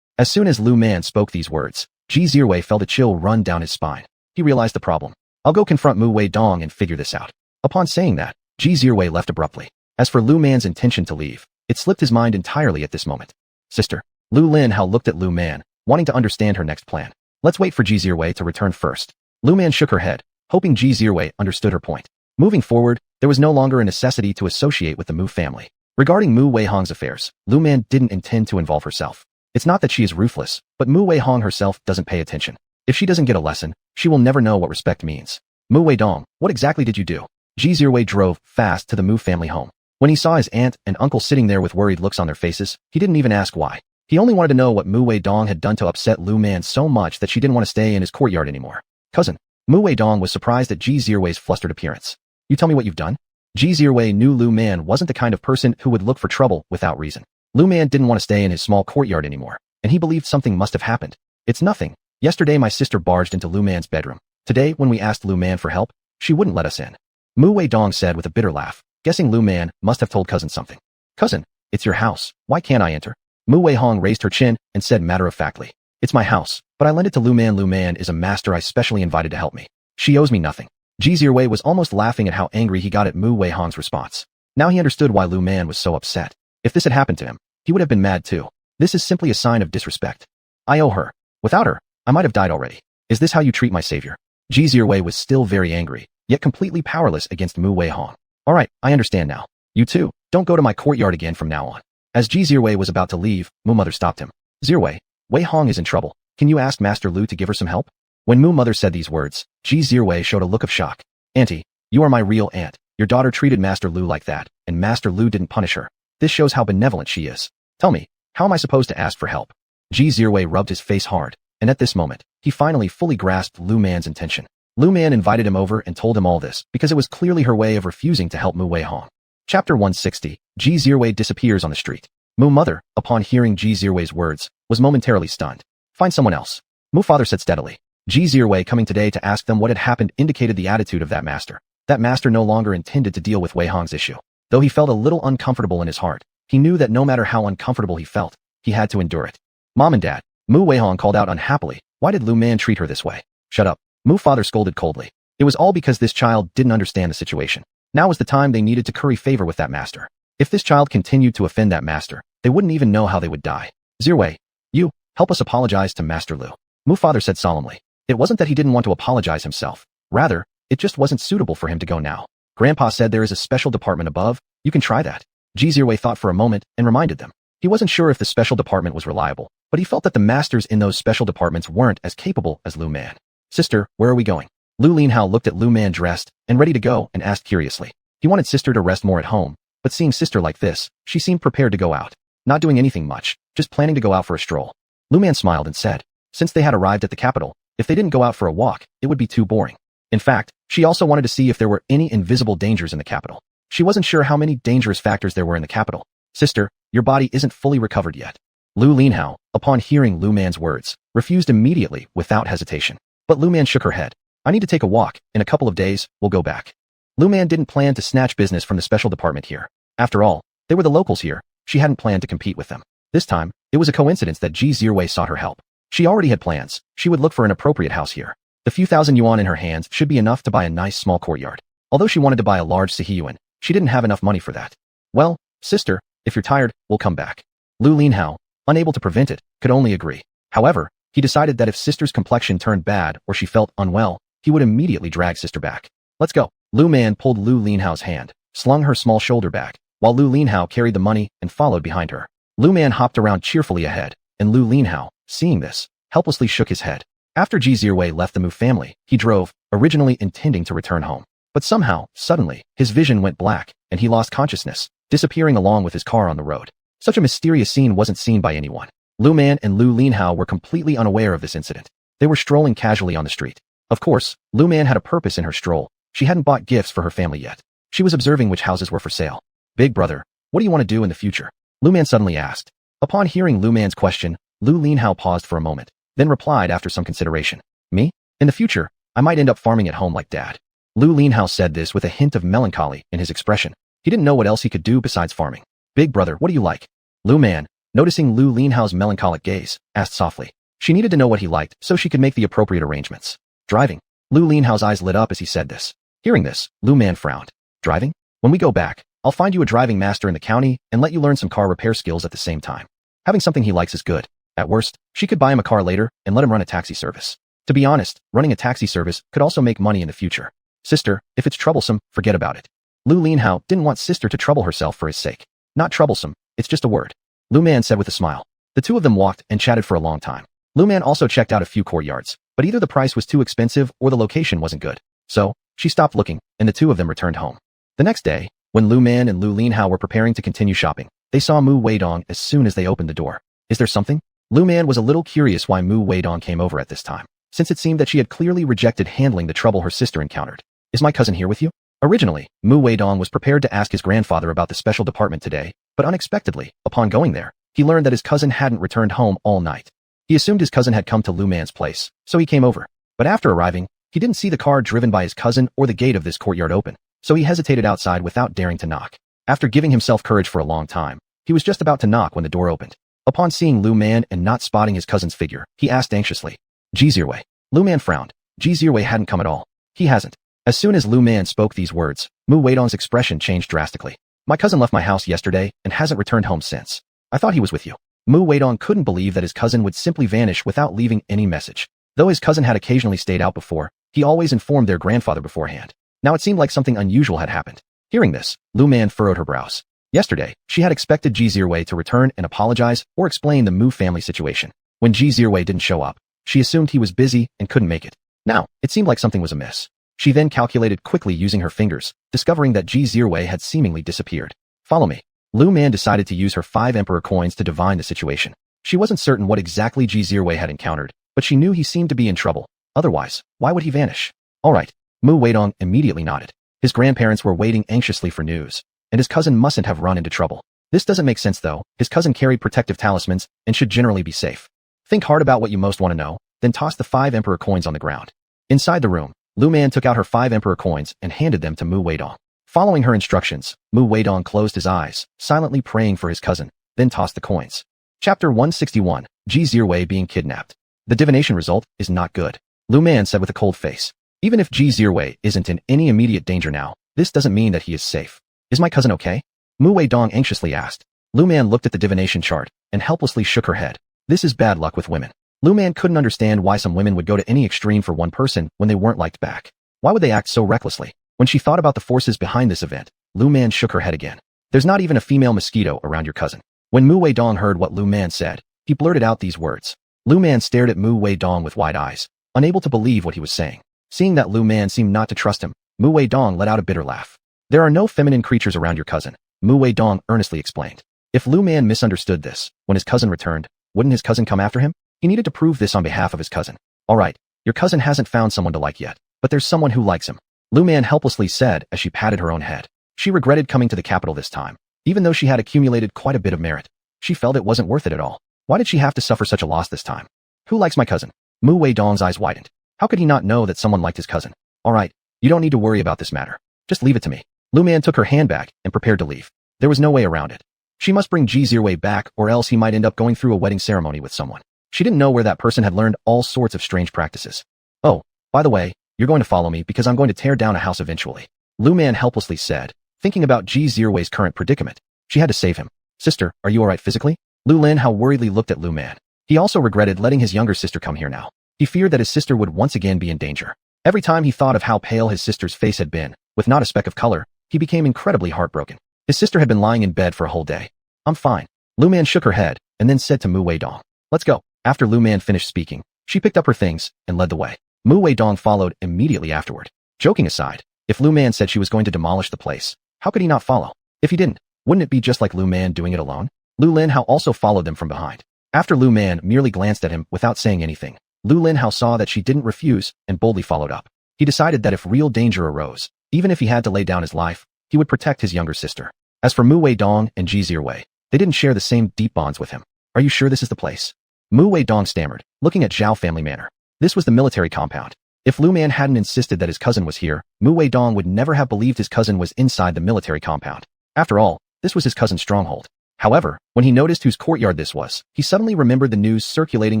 A: As soon as Lu Man spoke these words, Ji Zirwei felt a chill run down his spine. He realized the problem. I'll go confront Mu Wei Dong and figure this out. Upon saying that, Ji Zirwei left abruptly. As for Lu Man's intention to leave, it slipped his mind entirely at this moment. Sister, Lu Lin Hao looked at Lu Man, wanting to understand her next plan. Let's wait for Ji Zirwei to return first. Lu Man shook her head, hoping Ji Zirwei understood her point. Moving forward, there was no longer a necessity to associate with the Mu family. Regarding Mu Weihong's affairs, Lu Man didn't intend to involve herself. It's not that she is ruthless, but Mu Weihong herself doesn't pay attention. If she doesn't get a lesson, she will never know what respect means. Mu Weidong, what exactly did you do? Ji Zirwei drove fast to the Mu family home. When he saw his aunt and uncle sitting there with worried looks on their faces, he didn't even ask why. He only wanted to know what Mu Weidong had done to upset Lu Man so much that she didn't want to stay in his courtyard anymore. Cousin, Mu Weidong was surprised at Ji Zirwei's flustered appearance. You tell me what you've done? Ji Zirwei knew Lu Man wasn't the kind of person who would look for trouble without reason. Lu Man didn't want to stay in his small courtyard anymore, and he believed something must have happened. It's nothing. Yesterday my sister barged into Lu Man's bedroom. Today, when we asked Lu Man for help, she wouldn't let us in. Mu Weidong said with a bitter laugh, guessing Lu Man must have told cousin something. Cousin, it's your house. Why can't I enter? Mu Weihong raised her chin and said matter-of-factly, it's my house, but I lent it to Lu Man. Lu Man is a master I specially invited to help me. She owes me nothing. Ji Zirwei was almost laughing at how angry he got at Mu Weihong's response. Now he understood why Lu Man was so upset. If this had happened to him, he would have been mad too. This is simply a sign of disrespect. I owe her. Without her, I might have died already. Is this how you treat my savior? Ji Zirwei was still very angry, yet completely powerless against Mu Weihong. Alright, I understand now. You too, don't go to my courtyard again from now on. As Ji Zirwei was about to leave, Mu Mother stopped him. Zirwei, Weihong is in trouble. Can you ask Master Lu to give her some help? When Mu Mother said these words, Ji Zirwei showed a look of shock. Auntie, you are my real aunt. Your daughter treated Master Lu like that, and Master Lu didn't punish her. This shows how benevolent she is. Tell me, how am I supposed to ask for help? Ji Zirwei rubbed his face hard, and at this moment, he finally fully grasped Lu Man's intention. Lu Man invited him over and told him all this because it was clearly her way of refusing to help Mu Weihong. Chapter 160, Ji Zirwei disappears on the street. Mu Mother, upon hearing Ji Zirwei's words, was momentarily stunned. Find someone else. Mu Father said steadily. Ji Zirwei coming today to ask them what had happened indicated the attitude of that master. That master no longer intended to deal with Weihong's issue. Though he felt a little uncomfortable in his heart, he knew that no matter how uncomfortable he felt, he had to endure it. Mom and Dad, Mu Weihong called out unhappily. Why did Lu Man treat her this way? Shut up. Mu Father scolded coldly. It was all because this child didn't understand the situation. Now was the time they needed to curry favor with that master. If this child continued to offend that master, they wouldn't even know how they would die. Zirwei, you, help us apologize to Master Lu. Mu Father said solemnly. It wasn't that he didn't want to apologize himself. Rather, it just wasn't suitable for him to go now. Grandpa said there is a special department above. You can try that. Ji Zirwei thought for a moment and reminded them. He wasn't sure if the special department was reliable, but he felt that the masters in those special departments weren't as capable as Lu Man. Sister, where are we going? Lu Linhao looked at Lu Man dressed and ready to go and asked curiously. He wanted Sister to rest more at home, but seeing Sister like this, she seemed prepared to go out. Not doing anything much, just planning to go out for a stroll. Lu Man smiled and said, since they had arrived at the capital, if they didn't go out for a walk, it would be too boring. In fact, she also wanted to see if there were any invisible dangers in the capital. She wasn't sure how many dangerous factors there were in the capital. Sister, your body isn't fully recovered yet. Lu Linhao, upon hearing Lu Man's words, refused immediately without hesitation. But Lu Man shook her head. I need to take a walk. In a couple of days, we'll go back. Lu Man didn't plan to snatch business from the special department here. After all, they were the locals here. She hadn't planned to compete with them. This time, it was a coincidence that Ji Zirwei sought her help. She already had plans. She would look for an appropriate house here. The few thousand yuan in her hands should be enough to buy a nice small courtyard. Although she wanted to buy a large sihiyuan, she didn't have enough money for that. Well, sister, if you're tired, we'll come back. Lu Linhao, unable to prevent it, could only agree. However, He decided that if sister's complexion turned bad or she felt unwell, he would immediately drag sister back. Let's go. Lu Man pulled Lu Linhao's hand, slung her small shoulder back, while Lu Linhao carried the money and followed behind her. Lu Man hopped around cheerfully ahead, and Lu Linhao, seeing this, helplessly shook his head. After Ji Zirwei left the Mu family, he drove, originally intending to return home. But somehow, suddenly, his vision went black, and he lost consciousness, disappearing along with his car on the road. Such a mysterious scene wasn't seen by anyone. Lu Man and Lu Linhao were completely unaware of this incident. They were strolling casually on the street. Of course, Lu Man had a purpose in her stroll. She hadn't bought gifts for her family yet. She was observing which houses were for sale. Big brother, what do you want to do in the future? Lu Man suddenly asked. Upon hearing Lu Man's question, Lu Linhao paused for a moment, then replied after some consideration. Me? In the future, I might end up farming at home like Dad. Lu Linhao said this with a hint of melancholy in his expression. He didn't know what else he could do besides farming. Big brother, what do you like? Lu Man, noticing Lu Linhao's melancholic gaze, asked softly. She needed to know what he liked so she could make the appropriate arrangements. Driving. Lu Linhao's eyes lit up as he said this. Hearing this, Lu Man frowned. Driving? When we go back, I'll find you a driving master in the county and let you learn some car repair skills at the same time. Having something he likes is good. At worst, she could buy him a car later and let him run a taxi service. To be honest, running a taxi service could also make money in the future. Sister, if it's troublesome, forget about it. Lu Linhao didn't want sister to trouble herself for his sake. Not troublesome, it's just a word. Lu Man said with a smile. The two of them walked and chatted for a long time. Lu Man also checked out a few courtyards, but either the price was too expensive or the location wasn't good. So, she stopped looking, and the two of them returned home. The next day, when Lu Man and Lu Linhao were preparing to continue shopping, they saw Mu Weidong as soon as they opened the door. Is there something? Lu Man was a little curious why Mu Weidong came over at this time, since it seemed that she had clearly rejected handling the trouble her sister encountered. Is my cousin here with you? Originally, Mu Weidong was prepared to ask his grandfather about the special department today, but unexpectedly, upon going there, he learned that his cousin hadn't returned home all night. He assumed his cousin had come to Lu Man's place, so he came over. But after arriving, he didn't see the car driven by his cousin or the gate of this courtyard open, so he hesitated outside without daring to knock. After giving himself courage for a long time, he was just about to knock when the door opened. Upon seeing Lu Man and not spotting his cousin's figure, he asked anxiously, Ji Zirwei. Lu Man frowned. Ji Zirwei hadn't come at all. He hasn't. As soon as Lu Man spoke these words, Mu Weidong's expression changed drastically. My cousin left my house yesterday and hasn't returned home since. I thought he was with you. Mu Weidong couldn't believe that his cousin would simply vanish without leaving any message. Though his cousin had occasionally stayed out before, he always informed their grandfather beforehand. Now it seemed like something unusual had happened. Hearing this, Lu Man furrowed her brows. Yesterday, she had expected Ji Zirwei to return and apologize or explain the Mu family situation. When Ji Zirwei didn't show up, she assumed he was busy and couldn't make it. Now, it seemed like something was amiss. She then calculated quickly using her fingers, discovering that Ji Zirwei had seemingly disappeared. Follow me. Lu Man decided to use her 5 emperor coins to divine the situation. She wasn't certain what exactly Ji Zirwei had encountered, but she knew he seemed to be in trouble. Otherwise, why would he vanish? All right. Mu Weidong immediately nodded. His grandparents were waiting anxiously for news, and his cousin mustn't have run into trouble. This doesn't make sense though. His cousin carried protective talismans and should generally be safe. Think hard about what you most want to know, then toss the 5 emperor coins on the ground. Inside the room, Lu Man took out her 5 emperor coins and handed them to Mu Weidong. Following her instructions, Mu Weidong closed his eyes, silently praying for his cousin, then tossed the coins. Chapter 161, Ji Zirwei being kidnapped. The divination result is not good. Lu Man said with a cold face. Even if Ji Zirwei isn't in any immediate danger now, this doesn't mean that he is safe. Is my cousin okay? Mu Weidong anxiously asked. Lu Man looked at the divination chart and helplessly shook her head. This is bad luck with women. Lu Man couldn't understand why some women would go to any extreme for one person when they weren't liked back. Why would they act so recklessly? When she thought about the forces behind this event, Lu Man shook her head again. There's not even a female mosquito around your cousin. When Mu Weidong heard what Lu Man said, he blurted out these words. Lu Man stared at Mu Weidong with wide eyes, unable to believe what he was saying. Seeing that Lu Man seemed not to trust him, Mu Weidong let out a bitter laugh. There are no feminine creatures around your cousin, Mu Weidong earnestly explained. If Lu Man misunderstood this, when his cousin returned, wouldn't his cousin come after him? He needed to prove this on behalf of his cousin. All right, your cousin hasn't found someone to like yet, but there's someone who likes him. Lu Man helplessly said as she patted her own head. She regretted coming to the capital this time, even though she had accumulated quite a bit of merit. She felt it wasn't worth it at all. Why did she have to suffer such a loss this time? Who likes my cousin? Mu Weidong's eyes widened. How could he not know that someone liked his cousin? All right, you don't need to worry about this matter. Just leave it to me. Lu Man took her hand back and prepared to leave. There was no way around it. She must bring Ji Zirwei back or else he might end up going through a wedding ceremony with someone. She didn't know where that person had learned all sorts of strange practices. Oh, by the way, you're going to follow me because I'm going to tear down a house eventually. Lu Man helplessly said, thinking about Ji Zirwei's current predicament. She had to save him. Sister, are you alright physically? Lu Linhao worriedly looked at Lu Man. He also regretted letting his younger sister come here now. He feared that his sister would once again be in danger. Every time he thought of how pale his sister's face had been, with not a speck of color, he became incredibly heartbroken. His sister had been lying in bed for a whole day. I'm fine. Lu Man shook her head, and then said to Mu Weidong, let's go. After Lu Man finished speaking, she picked up her things and led the way. Mu Weidong followed immediately afterward. Joking aside, if Lu Man said she was going to demolish the place, how could he not follow? If he didn't, wouldn't it be just like Lu Man doing it alone? Lu Linhao also followed them from behind. After Lu Man merely glanced at him without saying anything, Lu Linhao saw that she didn't refuse and boldly followed up. He decided that if real danger arose, even if he had to lay down his life, he would protect his younger sister. As for Mu Weidong and Ji Zhiwei, they didn't share the same deep bonds with him. Are you sure this is the place? Mu Weidong stammered, looking at Zhao family manor. This was the military compound. If Lu Man hadn't insisted that his cousin was here, Mu Weidong would never have believed his cousin was inside the military compound. After all, this was his cousin's stronghold. However, when he noticed whose courtyard this was, he suddenly remembered the news circulating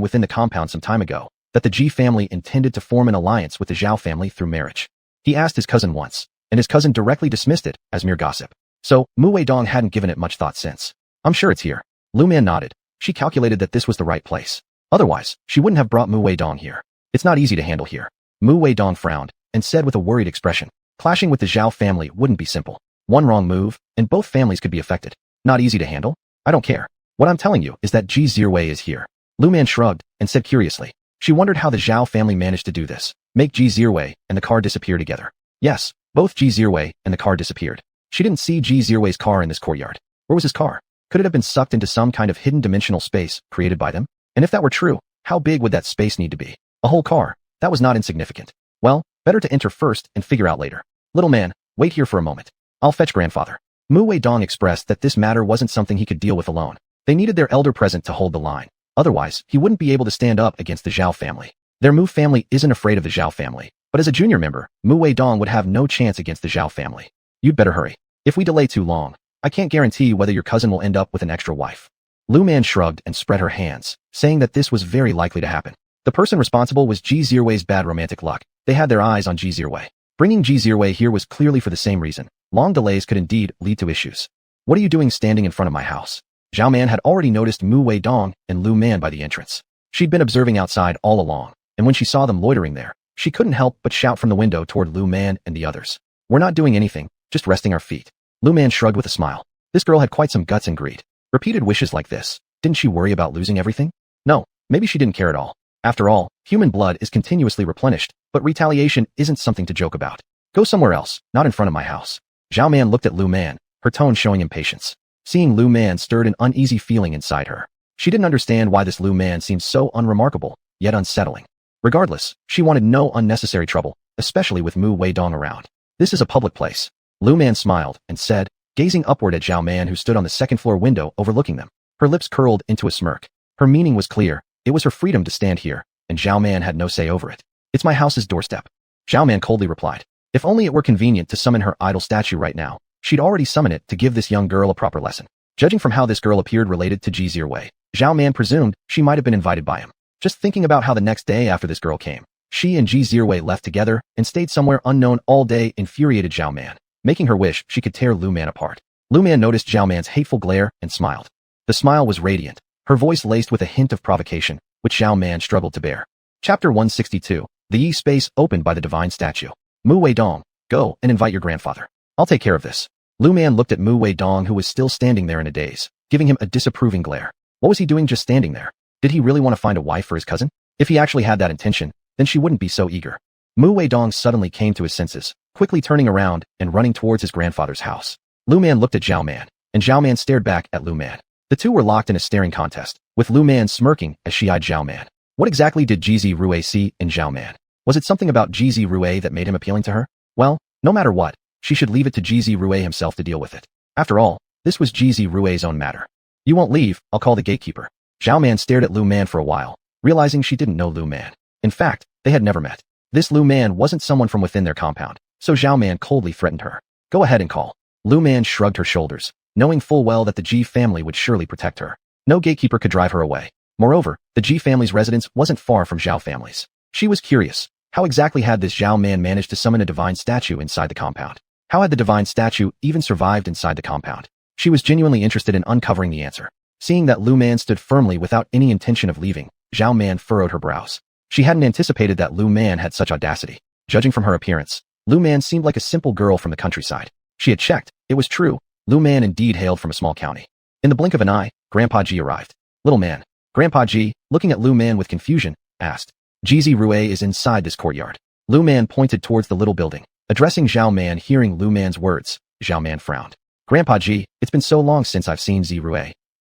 A: within the compound some time ago, that the Ji family intended to form an alliance with the Zhao family through marriage. He asked his cousin once, and his cousin directly dismissed it as mere gossip. So, Mu Weidong hadn't given it much thought since. I'm sure it's here. Lu Man nodded. She calculated that this was the right place. Otherwise, she wouldn't have brought Mu Weidong here. It's not easy to handle here. Mu Weidong frowned, and said with a worried expression, clashing with the Zhao family wouldn't be simple. One wrong move, and both families could be affected. Not easy to handle? I don't care. What I'm telling you is that Ji Zhiwei is here. Lu Man shrugged, and said curiously. She wondered how the Zhao family managed to do this, make Ji Zhiwei and the car disappear together. Yes, both Ji Zhiwei and the car disappeared. She didn't see Ji Zhiwei's car in this courtyard. Where was his car? Could it have been sucked into some kind of hidden dimensional space created by them? And if that were true, how big would that space need to be? A whole car. That was not insignificant. Well, better to enter first and figure out later. Little man, wait here for a moment. I'll fetch grandfather. Mu Weidong expressed that this matter wasn't something he could deal with alone. They needed their elder present to hold the line. Otherwise, he wouldn't be able to stand up against the Zhao family. Their Mu family isn't afraid of the Zhao family, but as a junior member, Mu Weidong would have no chance against the Zhao family. You'd better hurry. If we delay too long, I can't guarantee whether your cousin will end up with an extra wife. Lu Man shrugged and spread her hands, saying that this was very likely to happen. The person responsible was Ji Zhiwei's bad romantic luck. They had their eyes on Ji Zhiwei. Bringing Ji Zhiwei here was clearly for the same reason. Long delays could indeed lead to issues. What are you doing standing in front of my house? Zhao Man had already noticed Mu Weidong and Lu Man by the entrance. She'd been observing outside all along, and when she saw them loitering there, she couldn't help but shout from the window toward Lu Man and the others. We're not doing anything, just resting our feet. Lu Man shrugged with a smile. This girl had quite some guts and greed. Repeated wishes like this. Didn't she worry about losing everything? No, maybe she didn't care at all. After all, human blood is continuously replenished, but retaliation isn't something to joke about. Go somewhere else, not in front of my house. Zhao Man looked at Lu Man, her tone showing impatience. Seeing Lu Man stirred an uneasy feeling inside her. She didn't understand why this Lu Man seemed so unremarkable, yet unsettling. Regardless, she wanted no unnecessary trouble, especially with Mu Weidong around. This is a public place. Lu Man smiled and said, gazing upward at Zhao Man who stood on the second-floor window overlooking them. Her lips curled into a smirk. Her meaning was clear. It was her freedom to stand here, and Zhao Man had no say over it. It's my house's doorstep. Zhao Man coldly replied. If only it were convenient to summon her idol statue right now, she'd already summon it to give this young girl a proper lesson. Judging from how this girl appeared related to Ji Zhiwei, Zhao Man presumed she might have been invited by him. Just thinking about how the next day after this girl came, she and Ji Zhiwei left together and stayed somewhere unknown all day infuriated Zhao Man, making her wish she could tear Lu Man apart. Lu Man noticed Zhao Man's hateful glare and smiled. The smile was radiant, her voice laced with a hint of provocation, which Zhao Man struggled to bear. Chapter 162. The Yi space opened by the divine statue. Mu Weidong, go and invite your grandfather. I'll take care of this. Lu Man looked at Mu Weidong who was still standing there in a daze, giving him a disapproving glare. What was he doing just standing there? Did he really want to find a wife for his cousin? If he actually had that intention, then she wouldn't be so eager. Mu Weidong suddenly came to his senses, quickly turning around and running towards his grandfather's house. Lu Man looked at Zhao Man, and Zhao Man stared back at Lu Man. The two were locked in a staring contest, with Lu Man smirking as she eyed Zhao Man. What exactly did Ji Zhiwei see in Zhao Man? Was it something about Ji Zhiwei that made him appealing to her? Well, no matter what, she should leave it to Ji Zhiwei himself to deal with it. After all, this was Ji Zhiwei's own matter. You won't leave, I'll call the gatekeeper. Zhao Man stared at Lu Man for a while, realizing she didn't know Lu Man. In fact, they had never met. This Lu Man wasn't someone from within their compound, so Zhao Man coldly threatened her. Go ahead and call. Lu Man shrugged her shoulders, knowing full well that the Ji family would surely protect her. No gatekeeper could drive her away. Moreover, the Ji family's residence wasn't far from Zhao family's. She was curious. How exactly had this Zhao Man managed to summon a divine statue inside the compound? How had the divine statue even survived inside the compound? She was genuinely interested in uncovering the answer. Seeing that Lu Man stood firmly without any intention of leaving, Zhao Man furrowed her brows. She hadn't anticipated that Lu Man had such audacity. Judging from her appearance, Lu Man seemed like a simple girl from the countryside. She had checked. It was true. Lu Man indeed hailed from a small county. In the blink of an eye, Grandpa Ji arrived. Little man. Grandpa Ji, looking at Lu Man with confusion, asked. Jizi Rue is inside this courtyard. Lu Man pointed towards the little building. Addressing Zhao Man, hearing Lu Man's words, Zhao Man frowned. Grandpa Ji, it's been so long since I've seen Zi Rue.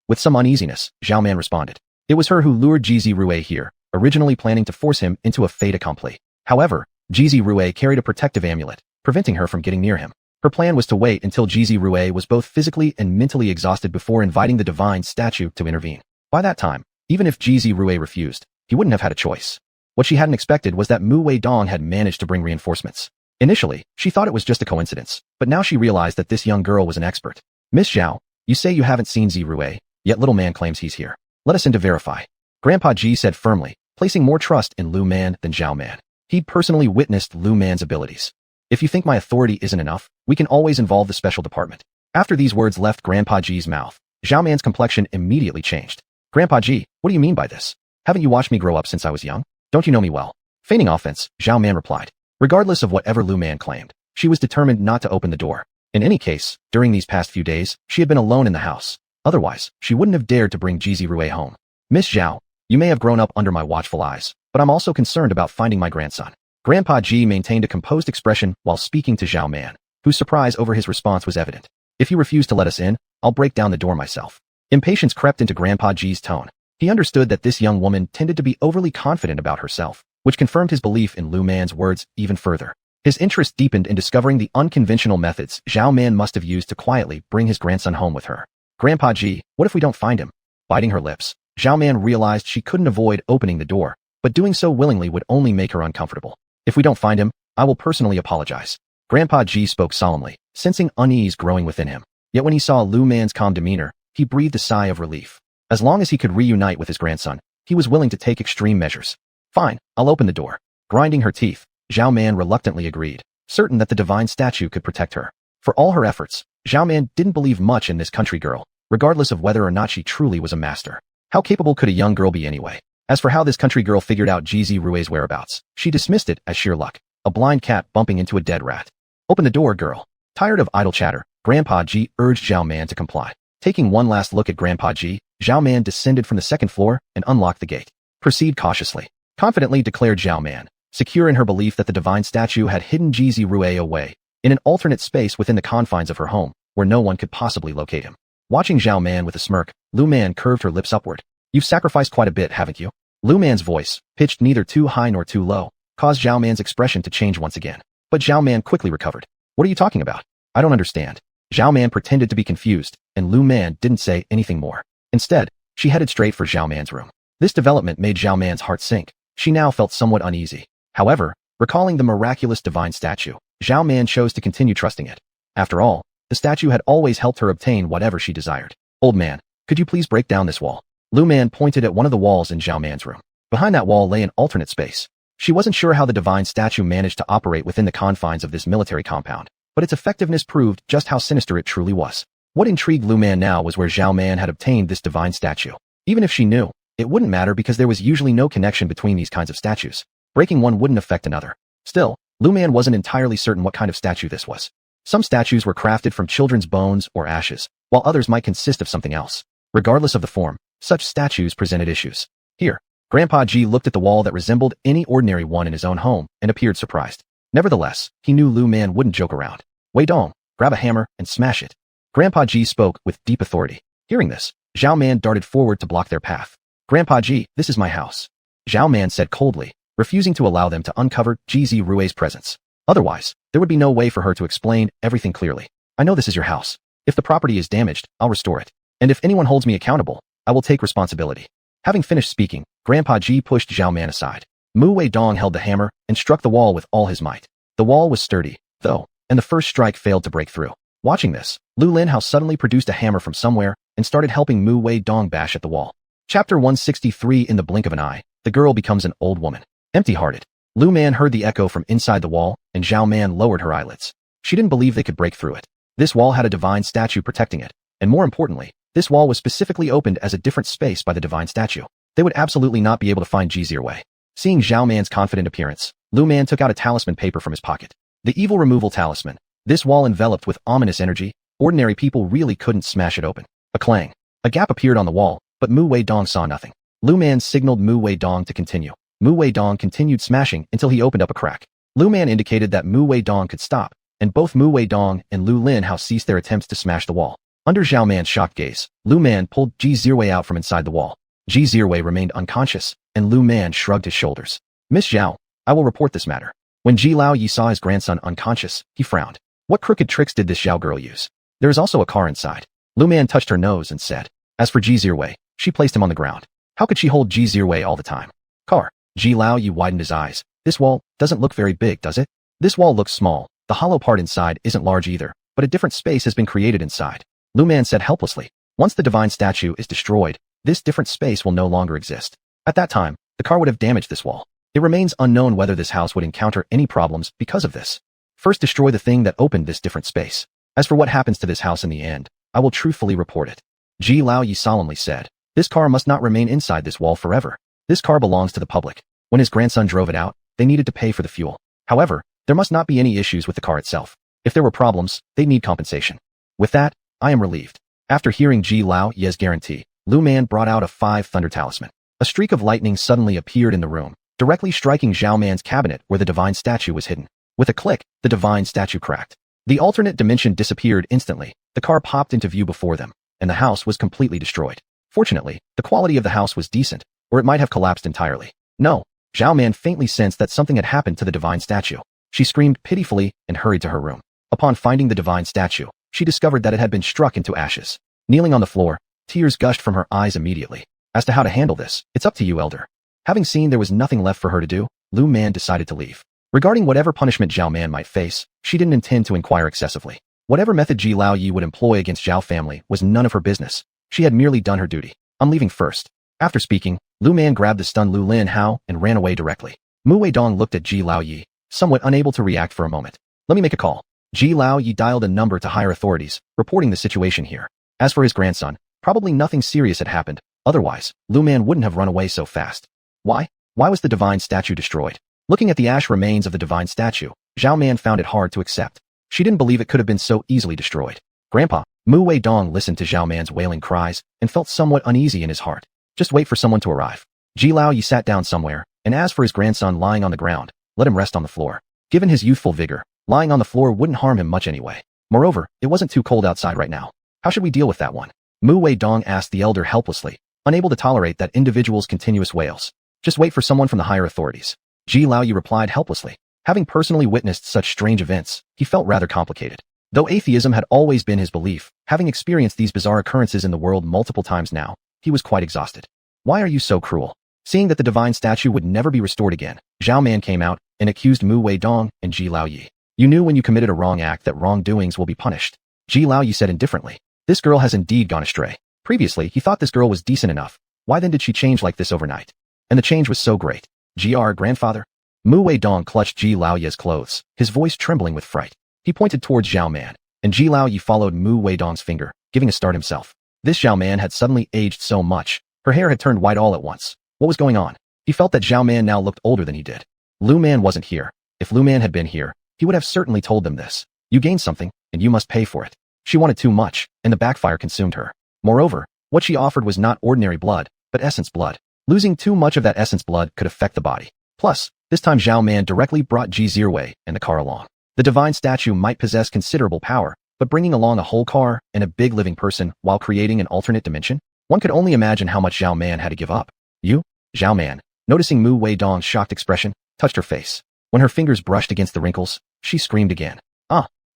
A: With some uneasiness, Zhao Man responded. It was her who lured Jizi Rue here, originally planning to force him into a fait accompli. However, Jizi Rue carried a protective amulet, preventing her from getting near him. Her plan was to wait until Jizi Rue was both physically and mentally exhausted before inviting the divine statue to intervene. By that time, even if Jizi Rue refused, he wouldn't have had a choice. What she hadn't expected was that Mu Weidong had managed to bring reinforcements. Initially, she thought it was just a coincidence, but now she realized that this young girl was an expert. Miss Zhao, you say you haven't seen Zi Rue, yet little man claims he's here. Let us in to verify. Grandpa Ji said firmly, placing more trust in Lu Man than Zhao Man. He'd personally witnessed Lu Man's abilities. If you think my authority isn't enough, we can always involve the special department. After these words left Grandpa Ji's mouth, Zhao Man's complexion immediately changed. Grandpa Ji, what do you mean by this? Haven't you watched me grow up since I was young? Don't you know me well? Feigning offense, Zhao Man replied. Regardless of whatever Lu Man claimed, she was determined not to open the door. In any case, during these past few days, she had been alone in the house. Otherwise, she wouldn't have dared to bring Jizi Rue home. Miss Zhao, you may have grown up under my watchful eyes, but I'm also concerned about finding my grandson. Grandpa Ji maintained a composed expression while speaking to Zhao Man, whose surprise over his response was evident. If you refuse to let us in, I'll break down the door myself. Impatience crept into Grandpa Ji's tone. He understood that this young woman tended to be overly confident about herself, which confirmed his belief in Lu Man's words even further. His interest deepened in discovering the unconventional methods Zhao Man must have used to quietly bring his grandson home with her. Grandpa Ji, what if we don't find him? Biting her lips, Zhao Man realized she couldn't avoid opening the door, but doing so willingly would only make her uncomfortable. If we don't find him, I will personally apologize. Grandpa Ji spoke solemnly, sensing unease growing within him. Yet when he saw Lu Man's calm demeanor, he breathed a sigh of relief. As long as he could reunite with his grandson, he was willing to take extreme measures. Fine, I'll open the door. Grinding her teeth, Zhao Man reluctantly agreed, certain that the divine statue could protect her. For all her efforts, Zhao Man didn't believe much in this country girl, regardless of whether or not she truly was a master. How capable could a young girl be anyway? As for how this country girl figured out Jizi Rue's whereabouts, she dismissed it as sheer luck, a blind cat bumping into a dead rat. Open the door, girl. Tired of idle chatter, Grandpa Ji urged Zhao Man to comply. Taking one last look at Grandpa Ji, Zhao Man descended from the second floor and unlocked the gate. Proceed cautiously, confidently declared Zhao Man, secure in her belief that the divine statue had hidden Jizi Rue away, in an alternate space within the confines of her home, where no one could possibly locate him. Watching Zhao Man with a smirk, Lu Man curved her lips upward. You've sacrificed quite a bit, haven't you? Lu Man's voice, pitched neither too high nor too low, caused Zhao Man's expression to change once again. But Zhao Man quickly recovered. What are you talking about? I don't understand. Zhao Man pretended to be confused, and Lu Man didn't say anything more. Instead, she headed straight for Zhao Man's room. This development made Zhao Man's heart sink. She now felt somewhat uneasy. However, recalling the miraculous divine statue, Zhao Man chose to continue trusting it. After all, the statue had always helped her obtain whatever she desired. Old man, could you please break down this wall? Lu Man pointed at one of the walls in Zhao Man's room. Behind that wall lay an alternate space. She wasn't sure how the divine statue managed to operate within the confines of this military compound, but its effectiveness proved just how sinister it truly was. What intrigued Lu Man now was where Zhao Man had obtained this divine statue. Even if she knew, it wouldn't matter because there was usually no connection between these kinds of statues. Breaking one wouldn't affect another. Still, Lu Man wasn't entirely certain what kind of statue this was. Some statues were crafted from children's bones or ashes, while others might consist of something else. Regardless of the form, such statues presented issues. Here, Grandpa Ji looked at the wall that resembled any ordinary one in his own home and appeared surprised. Nevertheless, he knew Lu Man wouldn't joke around. Wei Dong, grab a hammer and smash it. Grandpa Ji spoke with deep authority. Hearing this, Zhao Man darted forward to block their path. Grandpa Ji, this is my house. Zhao Man said coldly, refusing to allow them to uncover Jizi Rue's presence. Otherwise, there would be no way for her to explain everything clearly. I know this is your house. If the property is damaged, I'll restore it. And if anyone holds me accountable, I will take responsibility. Having finished speaking, Grandpa Ji pushed Zhao Man aside. Mu Weidong held the hammer and struck the wall with all his might. The wall was sturdy, though, and the first strike failed to break through. Watching this, Lu Linhao suddenly produced a hammer from somewhere and started helping Mu Weidong bash at the wall. Chapter 163. In the blink of an eye, the girl becomes an old woman. Empty-hearted, Lu Man heard the echo from inside the wall, and Zhao Man lowered her eyelids. She didn't believe they could break through it. This wall had a divine statue protecting it, and more importantly, This wall was specifically opened as a different space by the divine statue. They would absolutely not be able to find Xia. Seeing Zhao Man's confident appearance, Lu Man took out a talisman paper from his pocket. The evil removal talisman. This wall enveloped with ominous energy, ordinary people really couldn't smash it open. A clang. A gap appeared on the wall, but Mu Weidong saw nothing. Lu Man signaled Mu Weidong to continue. Mu Weidong continued smashing until he opened up a crack. Lu Man indicated that Mu Weidong could stop, and both Mu Weidong and Lu Linhao ceased their attempts to smash the wall. Under Zhao Man's shocked gaze, Lu Man pulled Xia out from inside the wall. Xia remained unconscious, and Lu Man shrugged his shoulders. Miss Zhao, I will report this matter. When Ji Lao Yi saw his grandson unconscious, he frowned. What crooked tricks did this Zhao girl use? There is also a car inside. Lu Man touched her nose and said. As for Xia, she placed him on the ground. How could she hold Xia all the time? Car. Ji Lao Yi widened his eyes. This wall doesn't look very big, does it? This wall looks small. The hollow part inside isn't large either, but a different space has been created inside. Lu Man said helplessly. Once the divine statue is destroyed, this different space will no longer exist. At that time, the car would have damaged this wall. It remains unknown whether this house would encounter any problems because of this. First destroy the thing that opened this different space. As for what happens to this house in the end, I will truthfully report it. Ji Lao Yi solemnly said. This car must not remain inside this wall forever. This car belongs to the public. When his grandson drove it out, they needed to pay for the fuel. However, there must not be any issues with the car itself. If there were problems, they need compensation. With that, I am relieved. After hearing Ji Lao Yi's guarantee, Lu Man brought out a 5 thunder talisman. A streak of lightning suddenly appeared in the room, directly striking Zhao Man's cabinet where the divine statue was hidden. With a click, the divine statue cracked. The alternate dimension disappeared instantly. The car popped into view before them, and the house was completely destroyed. Fortunately, the quality of the house was decent, or it might have collapsed entirely. No. Zhao Man faintly sensed that something had happened to the divine statue. She screamed pitifully and hurried to her room. Upon finding the divine statue, she discovered that it had been struck into ashes. Kneeling on the floor, tears gushed from her eyes immediately. As to how to handle this, it's up to you, elder. Having seen there was nothing left for her to do, Lu Man decided to leave. Regarding whatever punishment Zhao Man might face, she didn't intend to inquire excessively. Whatever method Ji Lao Yi would employ against Zhao family was none of her business. She had merely done her duty. I'm leaving first. After speaking, Lu Man grabbed the stunned Lu Linhao and ran away directly. Mu Weidong looked at Ji Lao Yi, somewhat unable to react for a moment. Let me make a call. Ji Lao Yi dialed a number to higher authorities, reporting the situation here. As for his grandson, probably nothing serious had happened. Otherwise, Lu Man wouldn't have run away so fast. Why? Why was the divine statue destroyed? Looking at the ash remains of the divine statue, Zhao Man found it hard to accept. She didn't believe it could have been so easily destroyed. Grandpa, Mu Weidong listened to Zhao Man's wailing cries and felt somewhat uneasy in his heart. Just wait for someone to arrive. Ji Lao Yi sat down somewhere, and as for his grandson lying on the ground, let him rest on the floor. Given his youthful vigor, lying on the floor wouldn't harm him much anyway. Moreover, it wasn't too cold outside right now. How should we deal with that one? Mu Weidong asked the elder helplessly, unable to tolerate that individual's continuous wails. Just wait for someone from the higher authorities. Ji Lao Yi replied helplessly. Having personally witnessed such strange events, he felt rather complicated. Though atheism had always been his belief, having experienced these bizarre occurrences in the world multiple times now, he was quite exhausted. Why are you so cruel? Seeing that the divine statue would never be restored again, Zhao Man came out and accused Mu Weidong and Ji Lao Yi. You knew when you committed a wrong act that wrongdoings will be punished. Ji Lao Yi said indifferently. This girl has indeed gone astray. Previously, he thought this girl was decent enough. Why then did she change like this overnight? And the change was so great. Grandfather? Mu Weidong clutched Ji Lao Yi's clothes, his voice trembling with fright. He pointed towards Zhao Man, and Ji Lao Yi followed Mu Weidong's finger, giving a start himself. This Zhao Man had suddenly aged so much. Her hair had turned white all at once. What was going on? He felt that Zhao Man now looked older than he did. Lu Man wasn't here. If Lu Man had been here, he would have certainly told them this. You gained something, and you must pay for it. She wanted too much, and the backfire consumed her. Moreover, what she offered was not ordinary blood, but essence blood. Losing too much of that essence blood could affect the body. Plus, this time Zhao Man directly brought Xia and the car along. The divine statue might possess considerable power, but bringing along a whole car and a big living person while creating an alternate dimension? One could only imagine how much Zhao Man had to give up. You? Zhao Man, noticing Mu Weidong's shocked expression, touched her face. When her fingers brushed against the wrinkles, she screamed again.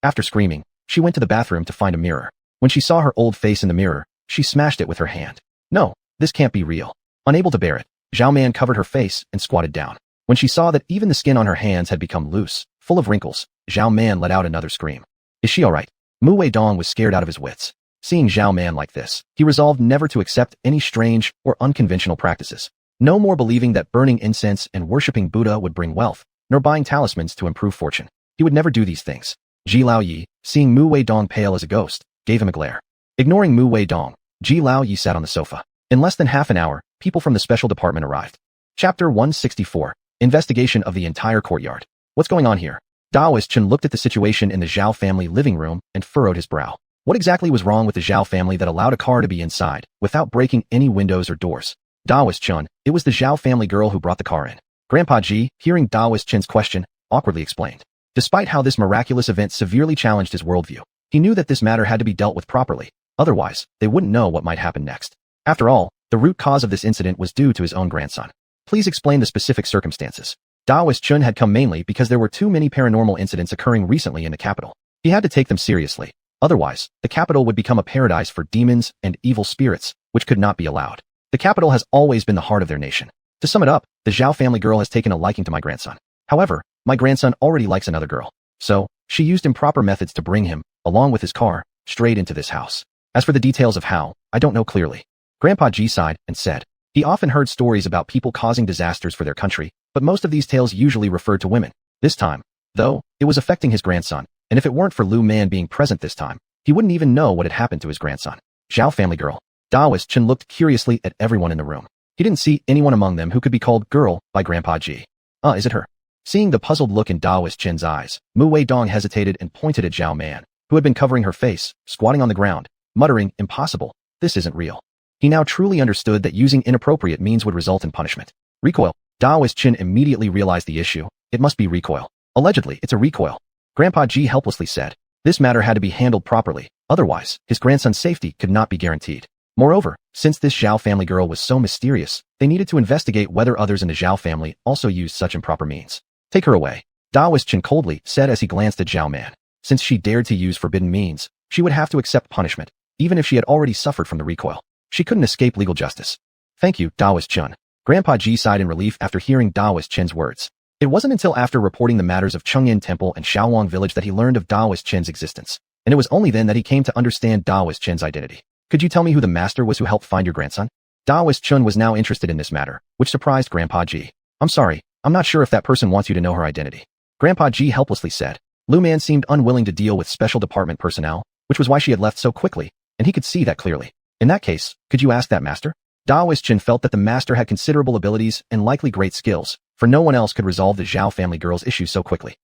A: After screaming, she went to the bathroom to find a mirror. When she saw her old face in the mirror, she smashed it with her hand. No, this can't be real. Unable to bear it, Zhao Man covered her face and squatted down. When she saw that even the skin on her hands had become loose, full of wrinkles, Zhao Man let out another scream. Is she alright? Mu Weidong was scared out of his wits. Seeing Zhao Man like this, he resolved never to accept any strange or unconventional practices. No more believing that burning incense and worshipping Buddha would bring wealth, nor buying talismans to improve fortune. He would never do these things. Ji Lao Yi, seeing Mu Weidong pale as a ghost, gave him a glare. Ignoring Mu Weidong, Ji Lao Yi sat on the sofa. In less than half an hour, people from the special department arrived. Chapter 164. Investigation of the entire courtyard. What's going on here? Daoist Chen looked at the situation in the Zhao family living room and furrowed his brow. What exactly was wrong with the Zhao family that allowed a car to be inside, without breaking any windows or doors? Daoist Chen, it was the Zhao family girl who brought the car in. Grandpa Ji, hearing Daoist Chen's question, awkwardly explained. Despite how this miraculous event severely challenged his worldview, he knew that this matter had to be dealt with properly. Otherwise, they wouldn't know what might happen next. After all, the root cause of this incident was due to his own grandson. Please explain the specific circumstances. Daoist Chen had come mainly because there were too many paranormal incidents occurring recently in the capital. He had to take them seriously. Otherwise, the capital would become a paradise for demons and evil spirits, which could not be allowed. The capital has always been the heart of their nation. To sum it up, the Zhao family girl has taken a liking to my grandson. However, my grandson already likes another girl. So, she used improper methods to bring him, along with his car, straight into this house. As for the details of how, I don't know clearly. Grandpa Ji sighed and said, he often heard stories about people causing disasters for their country, but most of these tales usually referred to women. This time, though, it was affecting his grandson, and if it weren't for Lu Man being present this time, he wouldn't even know what had happened to his grandson. Zhao family girl. Daoist Chen looked curiously at everyone in the room. He didn't see anyone among them who could be called girl by Grandpa Ji. Is it her? Seeing the puzzled look in Daoist Chen's eyes, Mu Weidong hesitated and pointed at Zhao Man, who had been covering her face, squatting on the ground, muttering, impossible, this isn't real. He now truly understood that using inappropriate means would result in punishment. Recoil. Daoist Chen immediately realized the issue. It must be recoil. Allegedly, it's a recoil. Grandpa Ji helplessly said. This matter had to be handled properly, otherwise, his grandson's safety could not be guaranteed. Moreover, since this Zhao family girl was so mysterious, they needed to investigate whether others in the Zhao family also used such improper means. Take her away. Daoist Chen coldly said as he glanced at Zhao Man. Since she dared to use forbidden means, she would have to accept punishment, even if she had already suffered from the recoil. She couldn't escape legal justice. Thank you, Daoist Chen. Grandpa Ji sighed in relief after hearing Daoist Chen's words. It wasn't until after reporting the matters of Chengyin Temple and Shaowang Village that he learned of Daoist Chen's existence, and it was only then that he came to understand Daoist Chen's identity. Could you tell me who the master was who helped find your grandson? Daoist Chen was now interested in this matter, which surprised Grandpa Ji. I'm sorry, I'm not sure if that person wants you to know her identity. Grandpa Ji helplessly said. Lu Man seemed unwilling to deal with special department personnel, which was why she had left so quickly, and he could see that clearly. In that case, could you ask that master? Daoist Chen felt that the master had considerable abilities and likely great skills, for no one else could resolve the Zhao family girl's issue so quickly.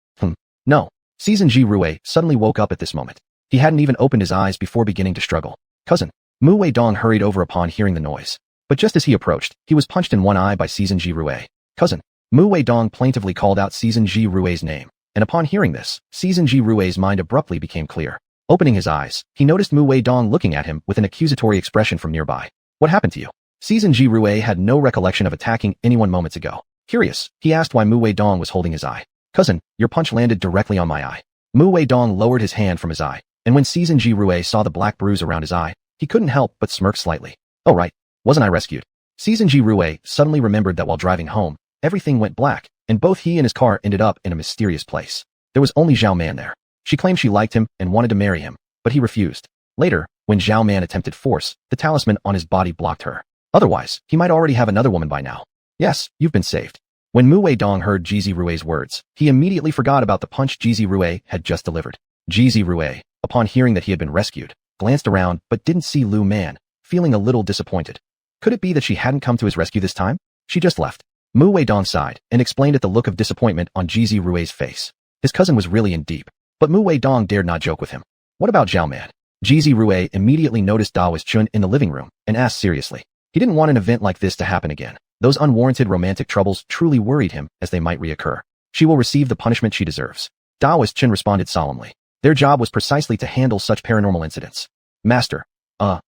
A: No. Season Ji Rui suddenly woke up at this moment. He hadn't even opened his eyes before beginning to struggle. Cousin. Mu Weidong hurried over upon hearing the noise. But just as he approached, he was punched in one eye by Season Ji Rui. Cousin. Mu Weidong plaintively called out Season Ji Rui's name, and upon hearing this, Season Ji Rui's mind abruptly became clear. Opening his eyes, he noticed Mu Weidong looking at him with an accusatory expression from nearby. What happened to you? Season Ji Rui had no recollection of attacking anyone moments ago. Curious, he asked why Mu Weidong was holding his eye. Cousin, your punch landed directly on my eye. Mu Weidong lowered his hand from his eye, and when Season Ji Rui saw the black bruise around his eye, he couldn't help but smirk slightly. Oh right, wasn't I rescued? Season Ji Rui suddenly remembered that while driving home, everything went black, and both he and his car ended up in a mysterious place. There was only Zhao Man there. She claimed she liked him and wanted to marry him, but he refused. Later, when Zhao Man attempted force, the talisman on his body blocked her. Otherwise, he might already have another woman by now. Yes, you've been saved. When Mu Weidong heard Jizi Rui's words, he immediately forgot about the punch Jizi Rui had just delivered. Jizi Rui, upon hearing that he had been rescued, glanced around but didn't see Lu Man, feeling a little disappointed. Could it be that she hadn't come to his rescue this time? She just left. Mu Weidong sighed and explained at the look of disappointment on Jizi Rui's face. His cousin was really in deep, but Mu Weidong dared not joke with him. What about Zhao Man? Jizi Rui immediately noticed Daoist Chen in the living room and asked seriously. He didn't want an event like this to happen again. Those unwarranted romantic troubles truly worried him as they might reoccur. She will receive the punishment she deserves. Daoist Chen responded solemnly. Their job was precisely to handle such paranormal incidents. Master.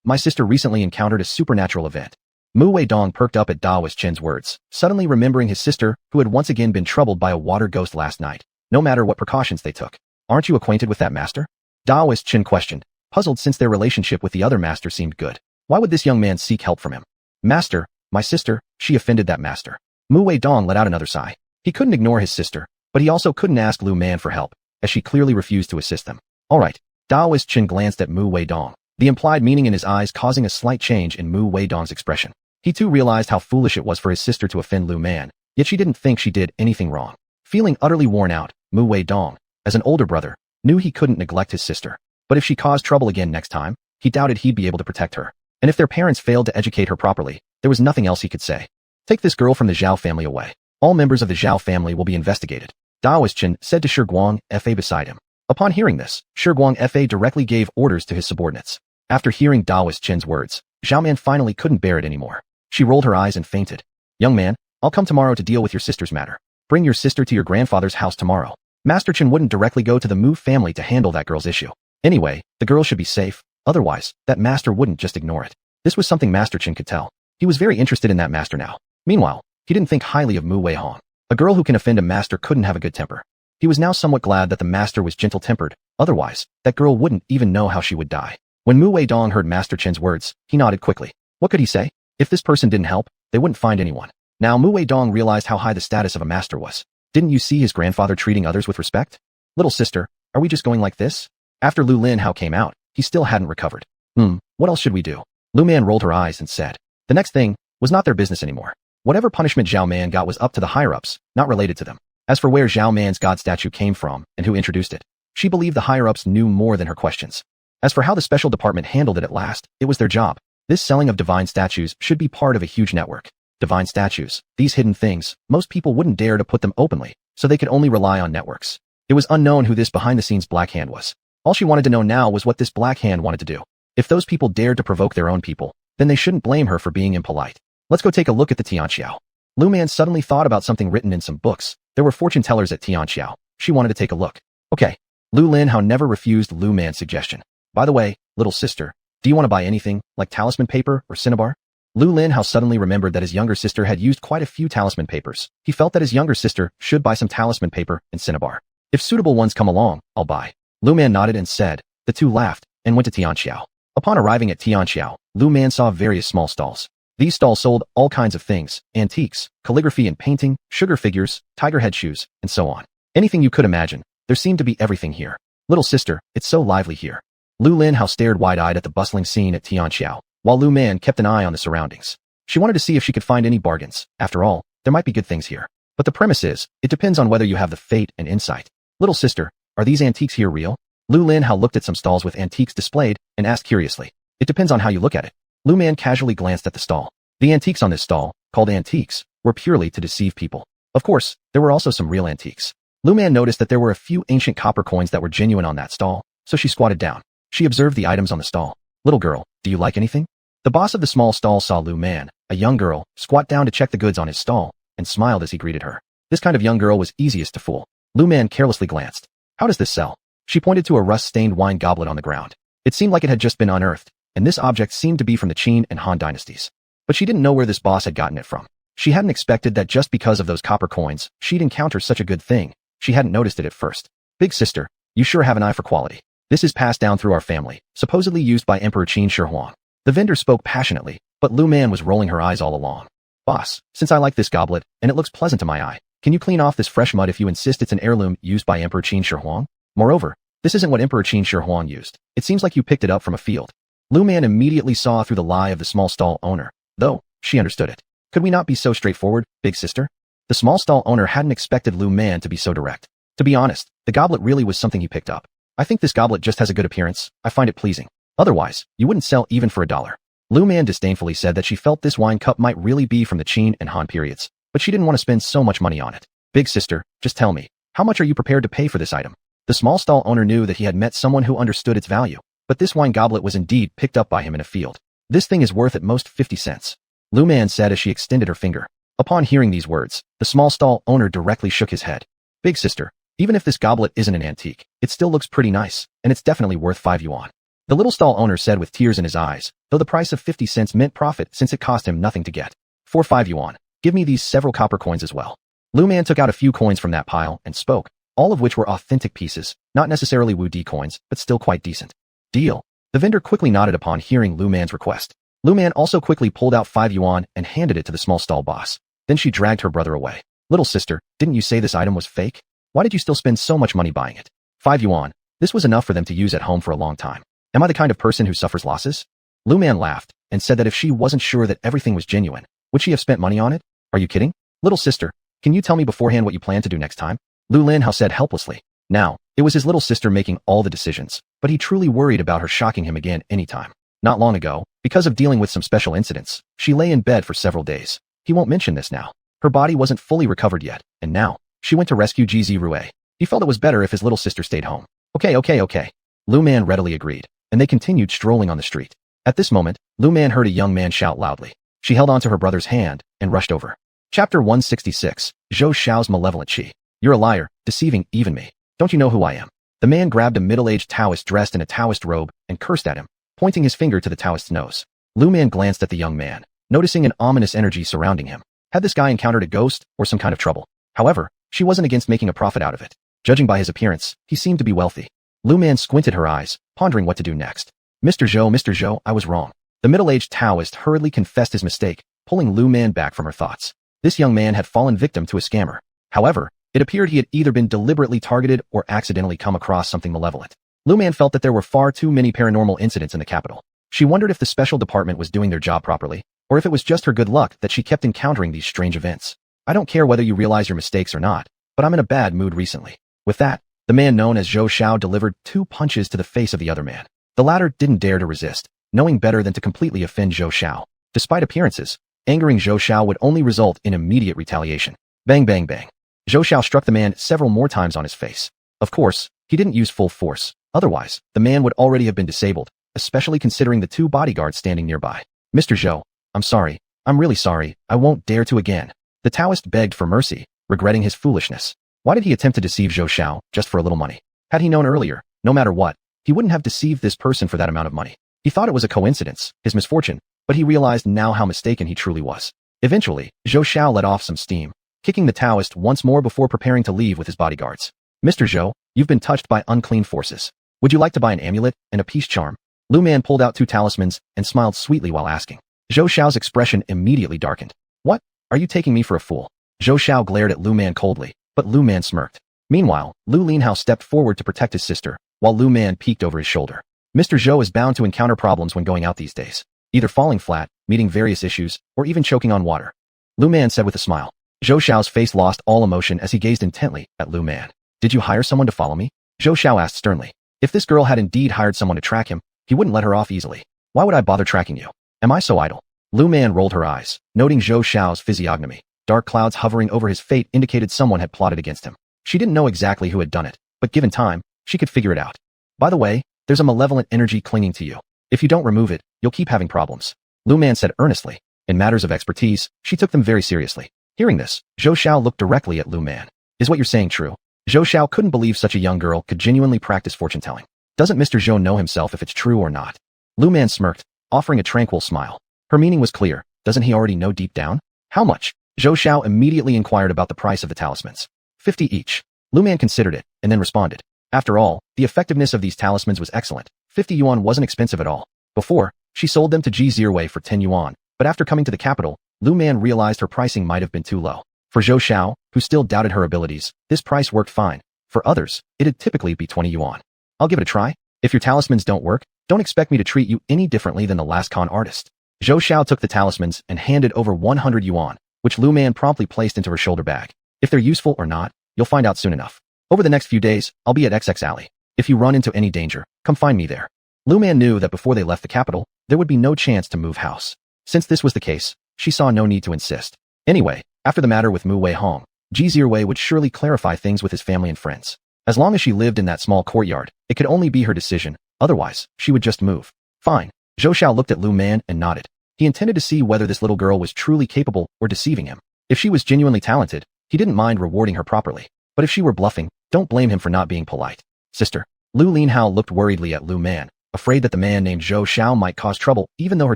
A: My sister recently encountered a supernatural event. Mu Weidong perked up at Daoist Chen's words, suddenly remembering his sister, who had once again been troubled by a water ghost last night, no matter what precautions they took. Aren't you acquainted with that master? Daoist Chen questioned, puzzled since their relationship with the other master seemed good. Why would this young man seek help from him? Master, my sister, she offended that master. Mu Weidong let out another sigh. He couldn't ignore his sister, but he also couldn't ask Lu Man for help, as she clearly refused to assist them. Alright. Daoist Chen glanced at Mu Weidong, the implied meaning in his eyes causing a slight change in Mu Weidong's expression. He too realized how foolish it was for his sister to offend Lu Man, yet she didn't think she did anything wrong. Feeling utterly worn out, Mu Weidong, as an older brother, knew he couldn't neglect his sister. But if she caused trouble again next time, he doubted he'd be able to protect her. And if their parents failed to educate her properly, there was nothing else he could say. Take this girl from the Zhao family away. All members of the Zhao family will be investigated. Daoist Chen said to Shi Guang Fa beside him. Upon hearing this, Shi Guang Fa directly gave orders to his subordinates. After hearing Daoist Chen's words, Zhao Man finally couldn't bear it anymore. She rolled her eyes and fainted. Young man, I'll come tomorrow to deal with your sister's matter. Bring your sister to your grandfather's house tomorrow. Master Chen wouldn't directly go to the Mu family to handle that girl's issue. Anyway, the girl should be safe, otherwise, that master wouldn't just ignore it. This was something Master Chen could tell. He was very interested in that master now. Meanwhile, he didn't think highly of Mu Weihong. A girl who can offend a master couldn't have a good temper. He was now somewhat glad that the master was gentle-tempered, otherwise, that girl wouldn't even know how she would die. When Mu Weidong heard Master Chen's words, he nodded quickly. What could he say? If this person didn't help, they wouldn't find anyone. Now Mu Weidong realized how high the status of a master was. Didn't you see his grandfather treating others with respect? Little sister, are we just going like this? After Lu Linhao came out, he still hadn't recovered. What else should we do? Lu Man rolled her eyes and said. The next thing was not their business anymore. Whatever punishment Zhao Man got was up to the higher-ups, not related to them. As for where Zhao Man's god statue came from and who introduced it, she believed the higher-ups knew more than her questions. As for how the special department handled it at last, it was their job. This selling of divine statues should be part of a huge network. Divine statues, these hidden things, most people wouldn't dare to put them openly, so they could only rely on networks. It was unknown who this behind-the-scenes Black Hand was. All she wanted to know now was what this Black Hand wanted to do. If those people dared to provoke their own people, then they shouldn't blame her for being impolite. Let's go take a look at the Tianxiao. Lu Man suddenly thought about something written in some books. There were fortune tellers at Tianxiao. She wanted to take a look. Okay. Lu Linhao never refused Lu Man's suggestion. By the way, little sister, do you want to buy anything, like talisman paper or cinnabar? Lu Linhao suddenly remembered that his younger sister had used quite a few talisman papers. He felt that his younger sister should buy some talisman paper and cinnabar. If suitable ones come along, I'll buy. Lu Man nodded and said. The two laughed and went to Tianxiao. Upon arriving at Tianxiao, Lu Man saw various small stalls. These stalls sold all kinds of things, antiques, calligraphy and painting, sugar figures, tiger head shoes, and so on. Anything you could imagine. There seemed to be everything here. Little sister, it's so lively here. Lu Linhao stared wide-eyed at the bustling scene at Tianxiao, while Lu Man kept an eye on the surroundings. She wanted to see if she could find any bargains. After all, there might be good things here. But the premise is, it depends on whether you have the fate and insight. Little sister, are these antiques here real? Lu Linhao looked at some stalls with antiques displayed and asked curiously. It depends on how you look at it. Lu Man casually glanced at the stall. The antiques on this stall, called antiques, were purely to deceive people. Of course, there were also some real antiques. Lu Man noticed that there were a few ancient copper coins that were genuine on that stall, so she squatted down. She observed the items on the stall. Little girl, do you like anything? The boss of the small stall saw Lu Man, a young girl, squat down to check the goods on his stall, and smiled as he greeted her. This kind of young girl was easiest to fool. Lu Man carelessly glanced. How does this sell? She pointed to a rust-stained wine goblet on the ground. It seemed like it had just been unearthed, and this object seemed to be from the Qin and Han dynasties. But she didn't know where this boss had gotten it from. She hadn't expected that just because of those copper coins, she'd encounter such a good thing. She hadn't noticed it at first. Big sister, you sure have an eye for quality. This is passed down through our family, supposedly used by Emperor Qin Shi Huang. The vendor spoke passionately, but Lu Man was rolling her eyes all along. Boss, since I like this goblet, and it looks pleasant to my eye, can you clean off this fresh mud if you insist it's an heirloom used by Emperor Qin Shi Huang? Moreover, this isn't what Emperor Qin Shi Huang used. It seems like you picked it up from a field. Lu Man immediately saw through the lie of the small stall owner, though she understood it. Could we not be so straightforward, big sister? The small stall owner hadn't expected Lu Man to be so direct. To be honest, the goblet really was something he picked up. I think this goblet just has a good appearance. I find it pleasing. Otherwise, you wouldn't sell even for $1. Lu Man disdainfully said that she felt this wine cup might really be from the Qin and Han periods, but she didn't want to spend so much money on it. Big sister, just tell me, how much are you prepared to pay for this item? The small stall owner knew that he had met someone who understood its value, but this wine goblet was indeed picked up by him in a field. This thing is worth at most 50 cents. Lu Man said as she extended her finger. Upon hearing these words, the small stall owner directly shook his head. Big sister, even if this goblet isn't an antique, it still looks pretty nice, and it's definitely worth 5 yuan. The little stall owner said with tears in his eyes, though the price of 50 cents meant profit since it cost him nothing to get. For 5 yuan, give me these several copper coins as well. Lu Man took out a few coins from that pile and spoke, all of which were authentic pieces, not necessarily Wu Di coins, but still quite decent. Deal. The vendor quickly nodded upon hearing Lu Man's request. Lu Man also quickly pulled out 5 yuan and handed it to the small stall boss. Then she dragged her brother away. Little sister, didn't you say this item was fake? Why did you still spend so much money buying it? 5 yuan. This was enough for them to use at home for a long time. Am I the kind of person who suffers losses? Lu Man laughed and said that if she wasn't sure that everything was genuine, would she have spent money on it? Are you kidding? Little sister, can you tell me beforehand what you plan to do next time? Lu Linhao said helplessly. Now, it was his little sister making all the decisions, but he truly worried about her shocking him again anytime. Not long ago, Because of dealing with some special incidents, she lay in bed for several days. He won't mention this now. Her body wasn't fully recovered yet, and now, she went to rescue Zirue. He felt it was better if his little sister stayed home. Okay. Lu Man readily agreed, and they continued strolling on the street. At this moment, Lu Man heard a young man shout loudly. She held onto her brother's hand and rushed over. Chapter 166, Zhou Xiao's Malevolent Qi. You're a liar, deceiving even me. Don't you know who I am? The man grabbed a middle-aged Taoist dressed in a Taoist robe and cursed at him, pointing his finger to the Taoist's nose. Lu Man glanced at the young man, noticing an ominous energy surrounding him. Had this guy encountered a ghost or some kind of trouble? However, she wasn't against making a profit out of it. Judging by his appearance, he seemed to be wealthy. Lu Man squinted her eyes, pondering what to do next. Mr. Zhou, I was wrong. The middle-aged Taoist hurriedly confessed his mistake, pulling Lu Man back from her thoughts. This young man had fallen victim to a scammer. However, it appeared he had either been deliberately targeted or accidentally come across something malevolent. Lu Man felt that there were far too many paranormal incidents in the capital. She wondered if the special department was doing their job properly, or if it was just her good luck that she kept encountering these strange events. I don't care whether you realize your mistakes or not, but I'm in a bad mood recently. With that, the man known as Zhou Xiao delivered 2 punches to the face of the other man. The latter didn't dare to resist, knowing better than to completely offend Zhou Xiao. Despite appearances, angering Zhou Xiao would only result in immediate retaliation. Bang bang bang. Zhou Xiao struck the man several more times on his face. Of course, he didn't use full force. Otherwise, the man would already have been disabled, especially considering the 2 bodyguards standing nearby. Mr. Zhou, I'm sorry. I'm really sorry. I won't dare to again. The Taoist begged for mercy, regretting his foolishness. Why did he attempt to deceive Zhou Xiao just for a little money? Had he known earlier, no matter what, he wouldn't have deceived this person for that amount of money. He thought it was a coincidence, his misfortune, but he realized now how mistaken he truly was. Eventually, Zhou Xiao let off some steam, kicking the Taoist once more before preparing to leave with his bodyguards. Mr. Zhou, you've been touched by unclean forces. Would you like to buy an amulet and a peace charm? Lu Man pulled out 2 talismans and smiled sweetly while asking. Zhou Xiao's expression immediately darkened. What? Are you taking me for a fool? Zhou Xiao glared at Lu Man coldly, but Lu Man smirked. Meanwhile, Lu Linhao stepped forward to protect his sister, while Lu Man peeked over his shoulder. Mr. Zhou is bound to encounter problems when going out these days. Either falling flat, meeting various issues, or even choking on water. Lu Man said with a smile. Zhou Xiao's face lost all emotion as he gazed intently at Lu Man. Did you hire someone to follow me? Zhou Xiao asked sternly. If this girl had indeed hired someone to track him, he wouldn't let her off easily. Why would I bother tracking you? Am I so idle? Lu Man rolled her eyes, noting Zhou Xiao's physiognomy. Dark clouds hovering over his fate indicated someone had plotted against him. She didn't know exactly who had done it, but given time, she could figure it out. By the way, there's a malevolent energy clinging to you. If you don't remove it, you'll keep having problems. Lu Man said earnestly. In matters of expertise, she took them very seriously. Hearing this, Zhou Xiao looked directly at Lu Man. Is what you're saying true? Zhou Xiao couldn't believe such a young girl could genuinely practice fortune-telling. Doesn't Mr. Zhou know himself if it's true or not? Lu Man smirked, offering a tranquil smile. Her meaning was clear. Doesn't he already know deep down? How much? Zhou Xiao immediately inquired about the price of the talismans. 50 each. Lu Man considered it, and then responded. After all, the effectiveness of these talismans was excellent. 50 yuan wasn't expensive at all. Before, she sold them to Zirue for 10 yuan, but after coming to the capital, Lu Man realized her pricing might have been too low. For Zhou Xiao, who still doubted her abilities, this price worked fine. For others, it'd typically be 20 yuan. I'll give it a try. If your talismans don't work, don't expect me to treat you any differently than the last con artist. Zhou Xiao took the talismans and handed over 100 yuan, which Lu Man promptly placed into her shoulder bag. If they're useful or not, you'll find out soon enough. Over the next few days, I'll be at XX Alley. If you run into any danger, come find me there. Lu Man knew that before they left the capital, there would be no chance to move house. Since this was the case, she saw no need to insist. Anyway, after the matter with Mu Wei Hong, Zirue would surely clarify things with his family and friends. As long as she lived in that small courtyard, it could only be her decision. Otherwise, she would just move. Fine. Zhou Xiao looked at Lu Man and nodded. He intended to see whether this little girl was truly capable or deceiving him. If she was genuinely talented, he didn't mind rewarding her properly. But if she were bluffing, don't blame him for not being polite. Sister. Lu Linhao looked worriedly at Lu Man, afraid that the man named Zhou Xiao might cause trouble even though her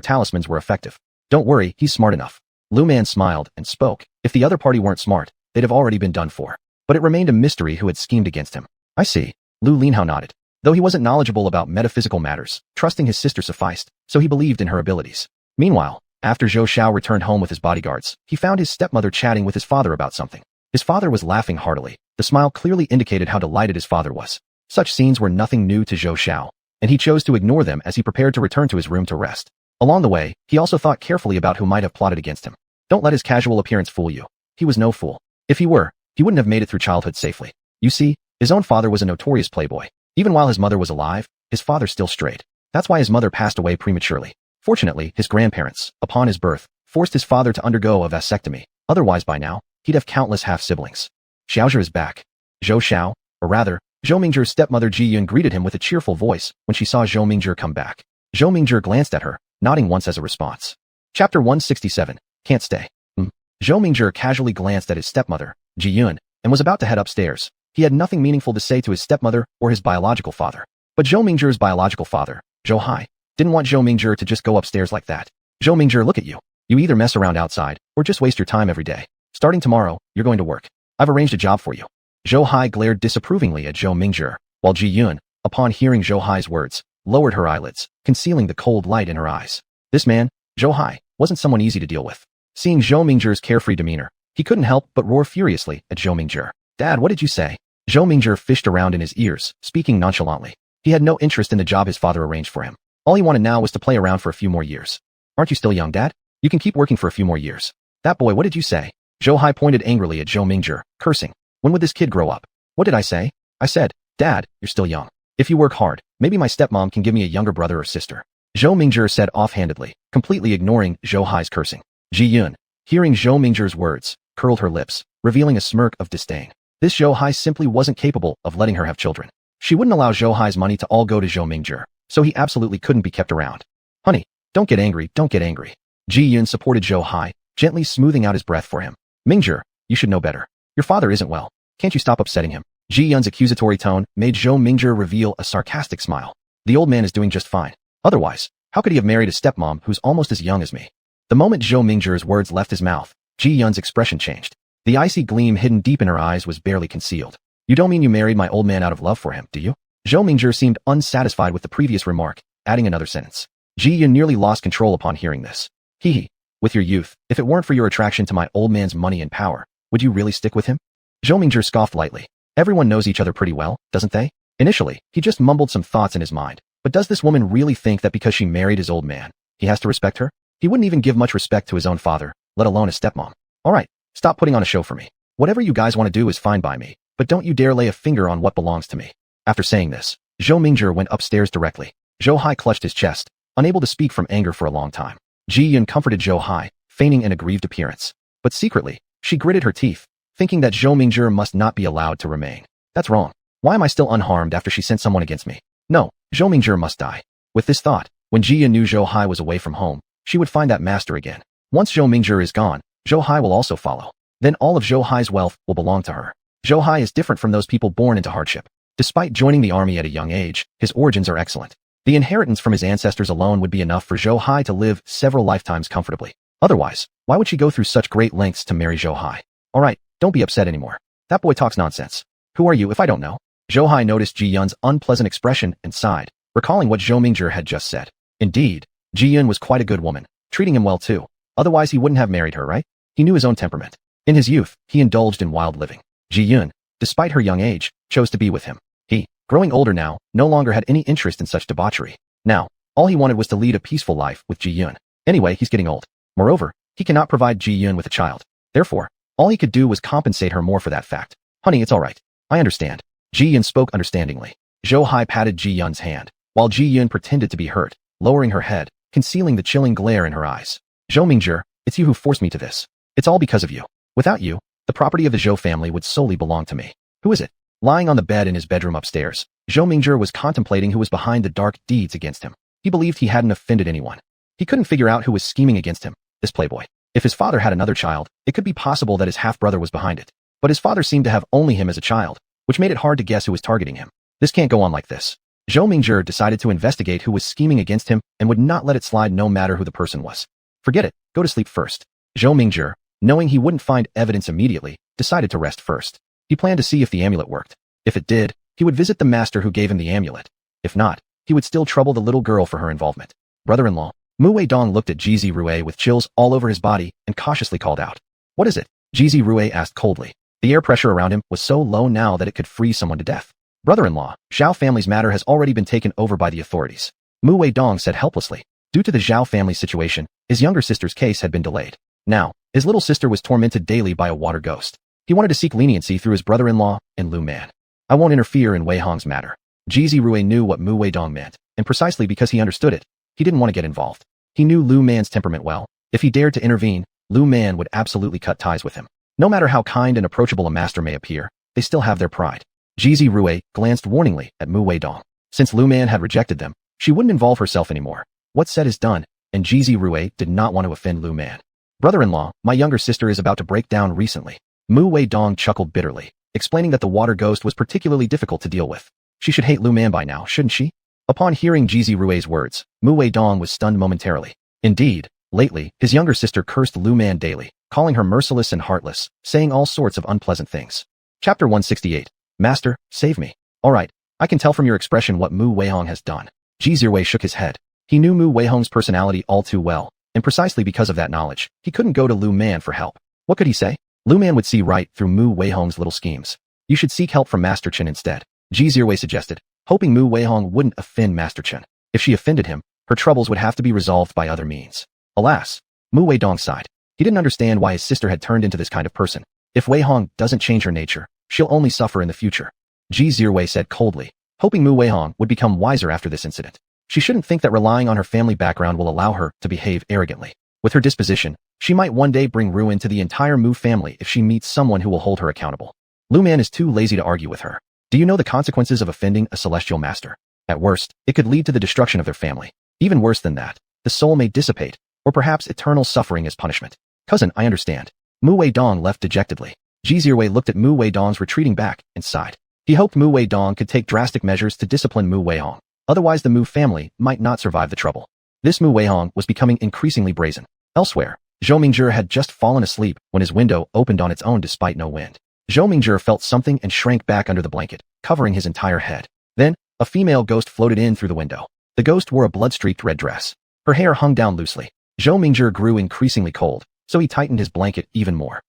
A: talismans were effective. Don't worry, he's smart enough. Lu Man smiled and spoke. If the other party weren't smart, they'd have already been done for. But it remained a mystery who had schemed against him. I see. Lu Linhao nodded. Though he wasn't knowledgeable about metaphysical matters, trusting his sister sufficed, so he believed in her abilities. Meanwhile, after Zhou Xiao returned home with his bodyguards, he found his stepmother chatting with his father about something. His father was laughing heartily. The smile clearly indicated how delighted his father was. Such scenes were nothing new to Zhou Xiao, and he chose to ignore them as he prepared to return to his room to rest. Along the way, he also thought carefully about who might have plotted against him. Don't let his casual appearance fool you. He was no fool. If he were, he wouldn't have made it through childhood safely. You see, his own father was a notorious playboy. Even while his mother was alive, his father still strayed. That's why his mother passed away prematurely. Fortunately, his grandparents, upon his birth, forced his father to undergo a vasectomy. Otherwise by now, he'd have countless half-siblings. Xiaozhi is back. Zhou Xiao, or rather, Zhou Mingzhi's stepmother Ji Yun greeted him with a cheerful voice when she saw Zhou Mingzhi come back. Zhou Mingzhi glanced at her, nodding once as a response. Chapter 167. Can't stay. Zhou Mingzhi casually glanced at his stepmother, Ji Yun, and was about to head upstairs. He had nothing meaningful to say to his stepmother or his biological father. But Zhou Mingzhi's biological father, Zhou Hai, didn't want Zhou Mingzhi to just go upstairs like that. Zhou Mingzhi, look at you. You either mess around outside, or just waste your time every day. Starting tomorrow, you're going to work. I've arranged a job for you. Zhou Hai glared disapprovingly at Zhou Mingzhi, while Ji Yun, upon hearing Zhou Hai's words, lowered her eyelids, concealing the cold light in her eyes. This man, Zhou Hai, wasn't someone easy to deal with. Seeing Zhou Mingzhi's carefree demeanor, he couldn't help but roar furiously at Zhou Mingzhi. Dad, what did you say? Zhou Mingzhi fished around in his ears, speaking nonchalantly. He had no interest in the job his father arranged for him. All he wanted now was to play around for a few more years. Aren't you still young, Dad? You can keep working for a few more years. That boy, what did you say? Zhou Hai pointed angrily at Zhou Mingzhi, cursing. When would this kid grow up? What did I say? I said, Dad, you're still young. If you work hard, maybe my stepmom can give me a younger brother or sister. Zhou Mingzhi said offhandedly, completely ignoring Zhou Hai's cursing. Ji Yun, hearing Zhou Mingzhi's words, curled her lips, revealing a smirk of disdain. This Zhou Hai simply wasn't capable of letting her have children. She wouldn't allow Zhou Hai's money to all go to Zhou Mingzhi, so he absolutely couldn't be kept around. Honey, don't get angry, don't get angry. Ji Yun supported Zhou Hai, gently smoothing out his breath for him. Mingzhi, you should know better. Your father isn't well. Can't you stop upsetting him? Ji Yun's accusatory tone made Zhou Mingzhi reveal a sarcastic smile. The old man is doing just fine. Otherwise, how could he have married a stepmom who's almost as young as me? The moment Zhou Mingzhi's words left his mouth, Ji Yun's expression changed. The icy gleam hidden deep in her eyes was barely concealed. You don't mean you married my old man out of love for him, do you? Zhou Mingzhi seemed unsatisfied with the previous remark, adding another sentence. Ji Yun nearly lost control upon hearing this. Hee. With your youth, if it weren't for your attraction to my old man's money and power, would you really stick with him? Zhou Mingzhi scoffed lightly. Everyone knows each other pretty well, doesn't they? Initially, he just mumbled some thoughts in his mind. But does this woman really think that because she married his old man, he has to respect her? He wouldn't even give much respect to his own father, let alone a stepmom. Alright, stop putting on a show for me. Whatever you guys want to do is fine by me, but don't you dare lay a finger on what belongs to me. After saying this, Zhou Mingzhi went upstairs directly. Zhou Hai clutched his chest, unable to speak from anger for a long time. Ji Yun comforted Zhou Hai, feigning an aggrieved appearance. But secretly, she gritted her teeth, thinking that Zhou Mingzhi must not be allowed to remain. That's wrong. Why am I still unharmed after she sent someone against me? No, Zhou Mingzhi must die. With this thought, when Ji Yun knew Zhou Hai was away from home, she would find that master again. Once Zhou Mingzhi is gone, Zhou Hai will also follow. Then all of Zhou Hai's wealth will belong to her. Zhou Hai is different from those people born into hardship. Despite joining the army at a young age, his origins are excellent. The inheritance from his ancestors alone would be enough for Zhou Hai to live several lifetimes comfortably. Otherwise, why would she go through such great lengths to marry Zhou Hai? Alright, don't be upset anymore. That boy talks nonsense. Who are you if I don't know? Zhou Hai noticed Ji Yun's unpleasant expression and sighed, recalling what Zhou Mingzhi had just said. Indeed, Ji Yun was quite a good woman, treating him well too. Otherwise he wouldn't have married her, right? He knew his own temperament. In his youth, he indulged in wild living. Ji Yun, despite her young age, chose to be with him. He, growing older now, no longer had any interest in such debauchery. Now, all he wanted was to lead a peaceful life with Ji Yun. Anyway, he's getting old. Moreover, he cannot provide Ji Yun with a child. Therefore, all he could do was compensate her more for that fact. Honey, it's alright. I understand. Ji Yun spoke understandingly. Zhou Hai patted Ji Yun's hand, while Ji Yun pretended to be hurt, lowering her head, concealing the chilling glare in her eyes. Zhou Mingzhi, it's you who forced me to this. It's all because of you. Without you, the property of the Zhou family would solely belong to me. Who is it? Lying on the bed in his bedroom upstairs, Zhou Mingzhi was contemplating who was behind the dark deeds against him. He believed he hadn't offended anyone. He couldn't figure out who was scheming against him, this playboy. If his father had another child, it could be possible that his half-brother was behind it. But his father seemed to have only him as a child, which made it hard to guess who was targeting him. This can't go on like this. Zhou Mingzhi decided to investigate who was scheming against him and would not let it slide no matter who the person was. Forget it, go to sleep first. Zhou Mingzhi, knowing he wouldn't find evidence immediately, decided to rest first. He planned to see if the amulet worked. If it did, he would visit the master who gave him the amulet. If not, he would still trouble the little girl for her involvement. Brother-in-law, Mu Weidong looked at Jizi Rue with chills all over his body and cautiously called out. What is it? Jizi Rue asked coldly. The air pressure around him was so low now that it could freeze someone to death. Brother-in-law, Zhao family's matter has already been taken over by the authorities. Mu Weidong said helplessly. Due to the Zhao family situation, his younger sister's case had been delayed. Now, his little sister was tormented daily by a water ghost. He wanted to seek leniency through his brother-in-law and Lu Man. I won't interfere in Wei Hong's matter. Jizi Rue knew what Mu Weidong meant, and precisely because he understood it, he didn't want to get involved. He knew Lu Man's temperament well. If he dared to intervene, Lu Man would absolutely cut ties with him. No matter how kind and approachable a master may appear, they still have their pride. Jizi Rui glanced warningly at Mu Weidong. Since Lu Man had rejected them, she wouldn't involve herself anymore. What's said is done, and Jizi Rui did not want to offend Lu Man. Brother-in-law, my younger sister is about to break down recently. Mu Weidong chuckled bitterly, explaining that the water ghost was particularly difficult to deal with. She should hate Lu Man by now, shouldn't she? Upon hearing Jizi Rui's words, Mu Weidong was stunned momentarily. Indeed, lately, his younger sister cursed Lu Man daily, calling her merciless and heartless, saying all sorts of unpleasant things. Chapter 168. Master, save me. All right, I can tell from your expression what Mu Weihong has done. Jizi Rui shook his head. He knew Mu Weihong's personality all too well, and precisely because of that knowledge, he couldn't go to Lu Man for help. What could he say? Lu Man would see right through Mu Weihong's little schemes. You should seek help from Master Chen instead, Jizi Rui suggested, hoping Mu Weihong wouldn't offend Master Chen. If she offended him, her troubles would have to be resolved by other means. Alas, Mu Weidong sighed. He didn't understand why his sister had turned into this kind of person. If Weihong doesn't change her nature, she'll only suffer in the future. Jizi Rui said coldly, hoping Mu Weihong would become wiser after this incident. She shouldn't think that relying on her family background will allow her to behave arrogantly. With her disposition, she might one day bring ruin to the entire Mu family if she meets someone who will hold her accountable. Lu Man is too lazy to argue with her. Do you know the consequences of offending a celestial master? At worst, it could lead to the destruction of their family. Even worse than that, the soul may dissipate, or perhaps eternal suffering as punishment. Cousin, I understand. Mu Weidong left dejectedly. Jizi Rui looked at Mu Weidong's retreating back and sighed. He hoped Mu Weidong could take drastic measures to discipline Mu Weihong. Otherwise the Mu family might not survive the trouble. This Mu Weihong was becoming increasingly brazen. Elsewhere, Zhou Mingjie had just fallen asleep when his window opened on its own despite no wind. Zhou Mingjie felt something and shrank back under the blanket, covering his entire head. Then, a female ghost floated in through the window. The ghost wore a blood-streaked red dress. Her hair hung down loosely. Zhou Mingjie grew increasingly cold, so he tightened his blanket even more.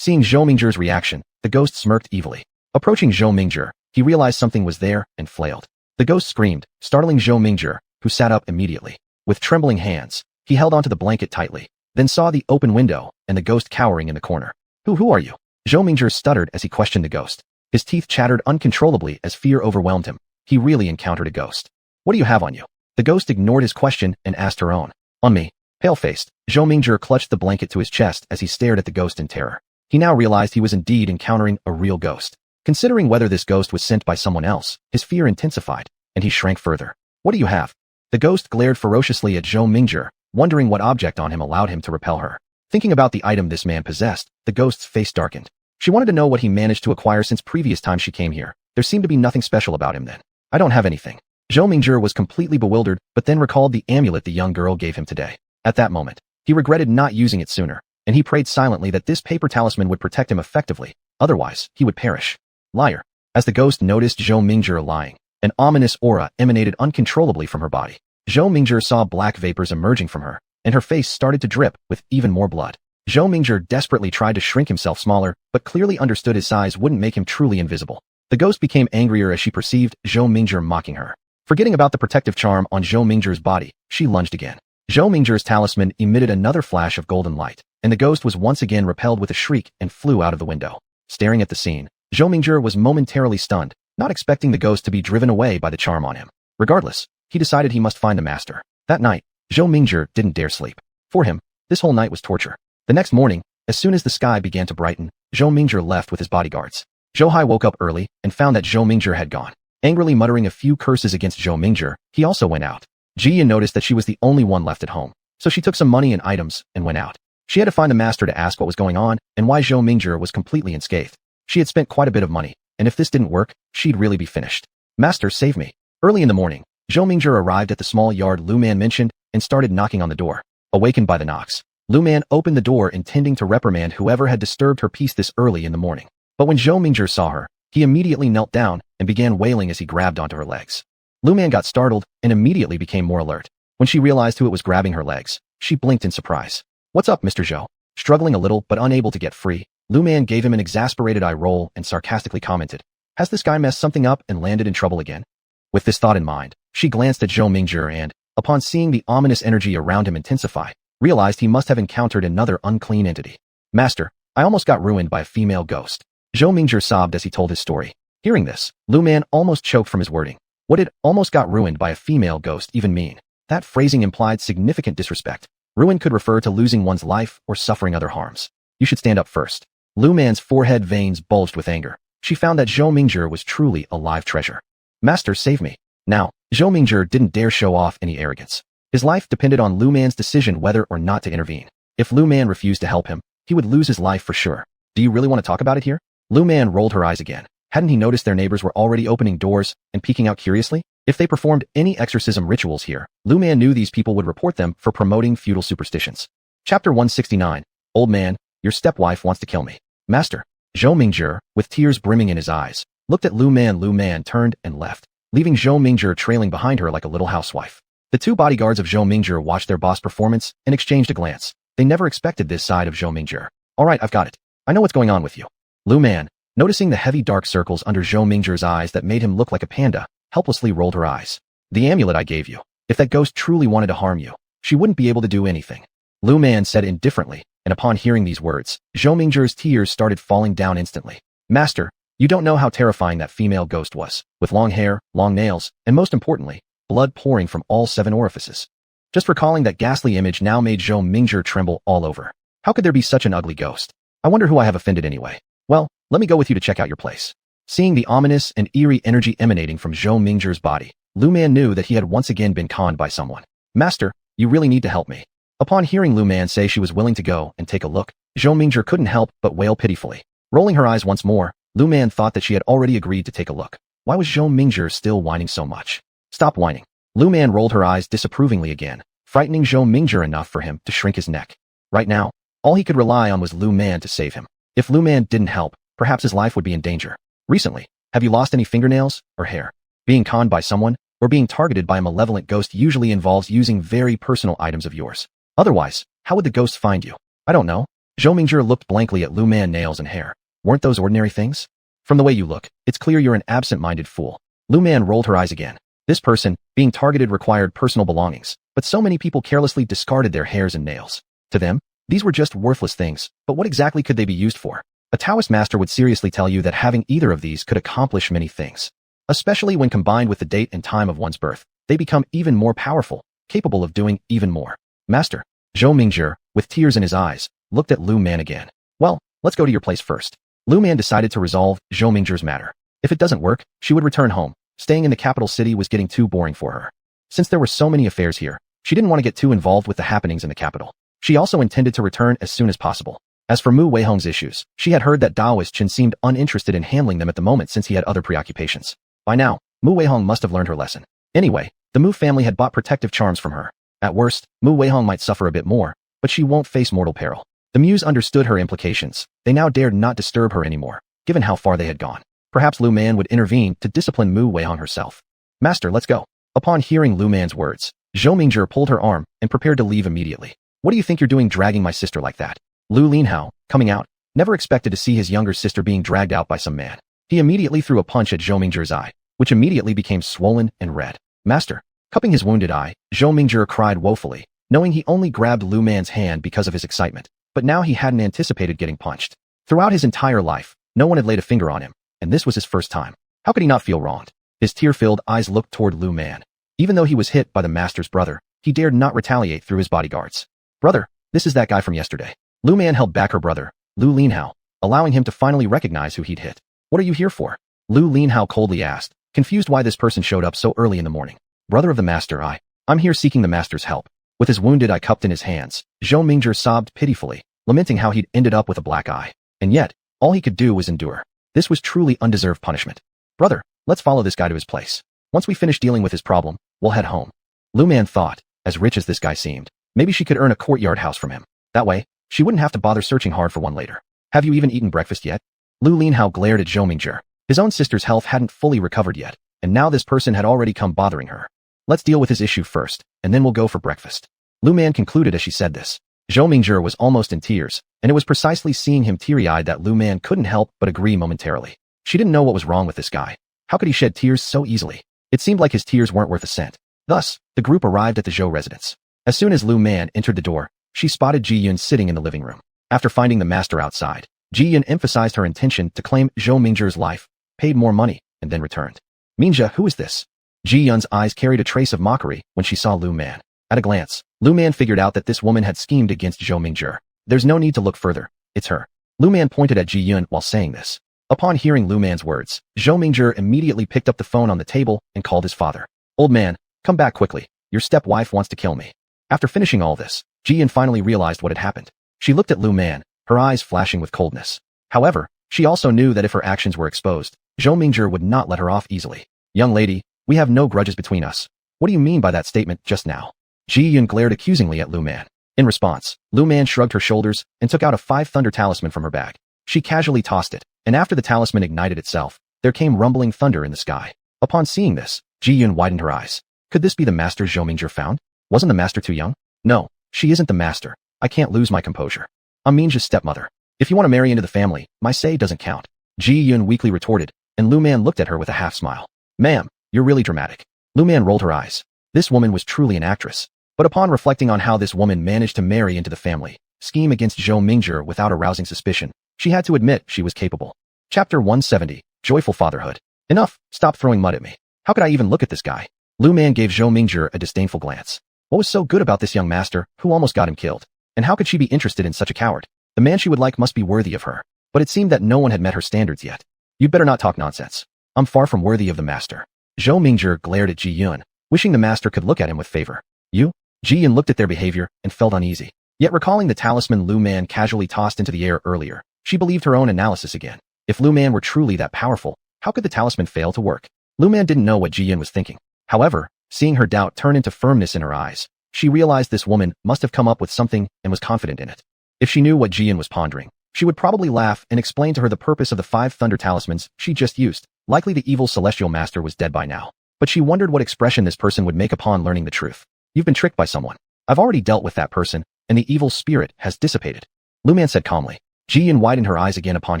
A: Seeing Zhou Mingjie's reaction, the ghost smirked evilly. Approaching Zhou Mingjie, he realized something was there and flailed. The ghost screamed, startling Zhou Mingjie, who sat up immediately. With trembling hands, he held onto the blanket tightly, then saw the open window and the ghost cowering in the corner. Who are you? Zhou Mingjie stuttered as he questioned the ghost. His teeth chattered uncontrollably as fear overwhelmed him. He really encountered a ghost. What do you have on you? The ghost ignored his question and asked her own. On me. Pale-faced, Zhou Mingjie clutched the blanket to his chest as he stared at the ghost in terror. He now realized he was indeed encountering a real ghost. Considering whether this ghost was sent by someone else, his fear intensified, and he shrank further. What do you have? The ghost glared ferociously at Zhou Mingjie, wondering what object on him allowed him to repel her. Thinking about the item this man possessed, the ghost's face darkened. She wanted to know what he managed to acquire since previous time she came here. There seemed to be nothing special about him then. I don't have anything. Zhou Mingjie was completely bewildered, but then recalled the amulet the young girl gave him today. At that moment, he regretted not using it sooner, and he prayed silently that this paper talisman would protect him effectively, otherwise he would perish. Liar. As the ghost noticed Zhou Mingjie lying, an ominous aura emanated uncontrollably from her body. Zhou Mingjie saw black vapors emerging from her, and her face started to drip with even more blood. Zhou Mingjie desperately tried to shrink himself smaller, but clearly understood his size wouldn't make him truly invisible. The ghost became angrier as she perceived Zhou Mingjie mocking her. Forgetting about the protective charm on Zhou Mingjie's body, she lunged again. Zhou Mingjie's talisman emitted another flash of golden light, and the ghost was once again repelled with a shriek and flew out of the window. Staring at the scene, Zhou Mingjie was momentarily stunned, not expecting the ghost to be driven away by the charm on him. Regardless, he decided he must find the master. That night, Zhou Mingjie didn't dare sleep. For him, this whole night was torture. The next morning, as soon as the sky began to brighten, Zhou Mingjie left with his bodyguards. Zhou Hai woke up early and found that Zhou Mingjie had gone. Angrily muttering a few curses against Zhou Mingjie, he also went out. Jia noticed that she was the only one left at home, so she took some money and items and went out. She had to find the master to ask what was going on and why Zhou Mingjie was completely unscathed. She had spent quite a bit of money, and if this didn't work, she'd really be finished. Master, save me. Early in the morning, Zhou Mingjie arrived at the small yard Lu Man mentioned and started knocking on the door. Awakened by the knocks, Lu Man opened the door intending to reprimand whoever had disturbed her peace this early in the morning. But when Zhou Mingjie saw her, he immediately knelt down and began wailing as he grabbed onto her legs. Lu Man got startled and immediately became more alert. When she realized who it was grabbing her legs, she blinked in surprise. What's up, Mr. Zhou? Struggling a little but unable to get free, Lu Man gave him an exasperated eye roll and sarcastically commented, has this guy messed something up and landed in trouble again? With this thought in mind, she glanced at Zhou Mingjie and, upon seeing the ominous energy around him intensify, realized he must have encountered another unclean entity. Master, I almost got ruined by a female ghost. Zhou Mingjie sobbed as he told his story. Hearing this, Lu Man almost choked from his wording. What did almost got ruined by a female ghost even mean? That phrasing implied significant disrespect. Ruin could refer to losing one's life or suffering other harms. You should stand up first. Lu Man's forehead veins bulged with anger. She found that Zhou Mingjie was truly a live treasure. Master, save me. Now, Zhou Mingjie didn't dare show off any arrogance. His life depended on Lu Man's decision whether or not to intervene. If Lu Man refused to help him, he would lose his life for sure. Do you really want to talk about it here? Lu Man rolled her eyes again. Hadn't he noticed their neighbors were already opening doors and peeking out curiously? If they performed any exorcism rituals here, Lu Man knew these people would report them for promoting feudal superstitions. Chapter 169. Old man, your stepwife wants to kill me. Master. Zhou Mingjie, with tears brimming in his eyes, looked at Lu Man. Lu Man turned and left, leaving Zhou Mingjie trailing behind her like a little housewife. The two bodyguards of Zhou Mingjie watched their boss performance and exchanged a glance. They never expected this side of Zhou Mingjie. All right, I've got it. I know what's going on with you. Lu Man, noticing the heavy dark circles under Zhou Mingjie's eyes that made him look like a panda, helplessly rolled her eyes. The amulet I gave you. If that ghost truly wanted to harm you, she wouldn't be able to do anything. Lu Man said indifferently, and upon hearing these words, Zhou Mingjie's tears started falling down instantly. Master, you don't know how terrifying that female ghost was, with long hair, long nails, and most importantly, blood pouring from all 7 orifices. Just recalling that ghastly image now made Zhou Mingjie tremble all over. How could there be such an ugly ghost? I wonder who I have offended anyway. Well, let me go with you to check out your place. Seeing the ominous and eerie energy emanating from Zhou Mingjie's body, Lu Man knew that he had once again been conned by someone. Master, you really need to help me. Upon hearing Lu Man say she was willing to go and take a look, Zhou Mingjie couldn't help but wail pitifully. Rolling her eyes once more, Lu Man thought that she had already agreed to take a look. Why was Zhou Mingjie still whining so much? Stop whining. Lu Man rolled her eyes disapprovingly again, frightening Zhou Mingjie enough for him to shrink his neck. Right now, all he could rely on was Lu Man to save him. If Lu Man didn't help, perhaps his life would be in danger. Recently, have you lost any fingernails or hair? Being conned by someone or being targeted by a malevolent ghost usually involves using very personal items of yours. Otherwise, how would the ghost find you? I don't know. Zhou Mingjie looked blankly at Lu Man. Nails and hair. Weren't those ordinary things? From the way you look, it's clear you're an absent-minded fool. Lu Man rolled her eyes again. This person, being targeted, required personal belongings, but so many people carelessly discarded their hairs and nails. To them, these were just worthless things, but what exactly could they be used for? A Taoist master would seriously tell you that having either of these could accomplish many things. Especially when combined with the date and time of one's birth, they become even more powerful, capable of doing even more. Master. Zhou Mingjie, with tears in his eyes, looked at Lu Man again. Well, let's go to your place first. Lu Man decided to resolve Zhou Mingjie's matter. If it doesn't work, she would return home. Staying in the capital city was getting too boring for her. Since there were so many affairs here, she didn't want to get too involved with the happenings in the capital. She also intended to return as soon as possible. As for Mu Weihong's issues, she had heard that Daoist Chen seemed uninterested in handling them at the moment since he had other preoccupations. By now, Mu Weihong must have learned her lesson. Anyway, the Mu family had bought protective charms from her. At worst, Mu Weihong might suffer a bit more, but she won't face mortal peril. The Muse understood her implications. They now dared not disturb her anymore, given how far they had gone. Perhaps Lu Man would intervene to discipline Mu Weihong herself. Master, let's go. Upon hearing Lu Man's words, Zhou Mingjie pulled her arm and prepared to leave immediately. What do you think you're doing dragging my sister like that? Lu Linhao, coming out, never expected to see his younger sister being dragged out by some man. He immediately threw a punch at Zhou Mingjie's eye, which immediately became swollen and red. Master. Cupping his wounded eye, Zhou Mingjie cried woefully, knowing he only grabbed Lu Man's hand because of his excitement. But now he hadn't anticipated getting punched. Throughout his entire life, no one had laid a finger on him, and this was his first time. How could he not feel wronged? His tear-filled eyes looked toward Lu Man. Even though he was hit by the master's brother, he dared not retaliate through his bodyguards. Brother, this is that guy from yesterday. Lu Man held back her brother, Lu Linhao, allowing him to finally recognize who he'd hit. What are you here for? Lu Linhao coldly asked, confused why this person showed up so early in the morning. Brother of the master, I'm here seeking the master's help. With his wounded eye cupped in his hands, Zhou Mingjie sobbed pitifully, lamenting how he'd ended up with a black eye. And yet, all he could do was endure. This was truly undeserved punishment. Brother, let's follow this guy to his place. Once we finish dealing with his problem, we'll head home. Lu Man thought, as rich as this guy seemed, maybe she could earn a courtyard house from him. That way, she wouldn't have to bother searching hard for one later. Have you even eaten breakfast yet? Lu Linhao glared at Zhou Mingjie. His own sister's health hadn't fully recovered yet, and now this person had already come bothering her. Let's deal with his issue first, and then we'll go for breakfast. Lu Man concluded as she said this. Zhou Mingjie was almost in tears, and it was precisely seeing him teary-eyed that Lu Man couldn't help but agree momentarily. She didn't know what was wrong with this guy. How could he shed tears so easily? It seemed like his tears weren't worth a cent. Thus, the group arrived at the Zhou residence. As soon as Lu Man entered the door, she spotted Ji Yun sitting in the living room. After finding the master outside, Ji Yun emphasized her intention to claim Zhou Mingjie's life, paid more money, and then returned. Mingjie, who is this? Ji Yun's eyes carried a trace of mockery when she saw Lu Man. At a glance, Lu Man figured out that this woman had schemed against Zhou Mingzhi. There's no need to look further. It's her. Lu Man pointed at Ji Yun while saying this. Upon hearing Lu Man's words, Zhou Mingzhi immediately picked up the phone on the table and called his father. Old man, come back quickly. Your stepwife wants to kill me. After finishing all this, Ji Yun finally realized what had happened. She looked at Lu Man, her eyes flashing with coldness. However, she also knew that if her actions were exposed, Zhou Mingzhi would not let her off easily. Young lady, we have no grudges between us. What do you mean by that statement just now? Ji Yun glared accusingly at Lu Man. In response, Lu Man shrugged her shoulders and took out a 5 thunder talisman from her bag. She casually tossed it, and after the talisman ignited itself, there came rumbling thunder in the sky. Upon seeing this, Ji Yun widened her eyes. Could this be the master Zhou Mingzhi found? Wasn't the master too young? No, she isn't the master. I can't lose my composure. I'm Mingzhi's stepmother. If you want to marry into the family, my say doesn't count. Ji Yun weakly retorted, and Lu Man looked at her with a half smile. Ma'am, you're really dramatic. Lu Man rolled her eyes. This woman was truly an actress. But upon reflecting on how this woman managed to marry into the family, scheme against Zhou Mingzhi without arousing suspicion, she had to admit she was capable. Chapter 170, Joyful Fatherhood. Enough, stop throwing mud at me. How could I even look at this guy? Lu Man gave Zhou Mingzhi a disdainful glance. What was so good about this young master, who almost got him killed? And how could she be interested in such a coward? The man she would like must be worthy of her. But it seemed that no one had met her standards yet. You'd better not talk nonsense. I'm far from worthy of the master. Zhou Mingzhi glared at Ji Yun, wishing the master could look at him with favor. You? Ji Yun looked at their behavior and felt uneasy. Yet recalling the talisman Lu Man casually tossed into the air earlier, she believed her own analysis again. If Lu Man were truly that powerful, how could the talisman fail to work? Lu Man didn't know what Ji Yun was thinking. However, seeing her doubt turn into firmness in her eyes, she realized this woman must have come up with something and was confident in it. If she knew what Ji Yun was pondering, she would probably laugh and explain to her the purpose of the 5 thunder talismans she just used. Likely the evil celestial master was dead by now. But she wondered what expression this person would make upon learning the truth. You've been tricked by someone. I've already dealt with that person, and the evil spirit has dissipated. Lu Man said calmly. Ji Yun widened her eyes again upon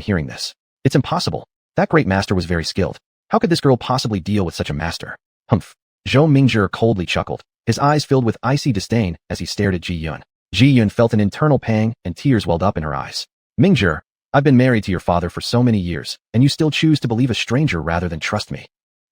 A: hearing this. It's impossible. That great master was very skilled. How could this girl possibly deal with such a master? Humph. Zhou Mingzhi coldly chuckled, his eyes filled with icy disdain as he stared at Ji Yun. Ji Yun felt an internal pang and tears welled up in her eyes. Mingzhi, I've been married to your father for so many years, and you still choose to believe a stranger rather than trust me.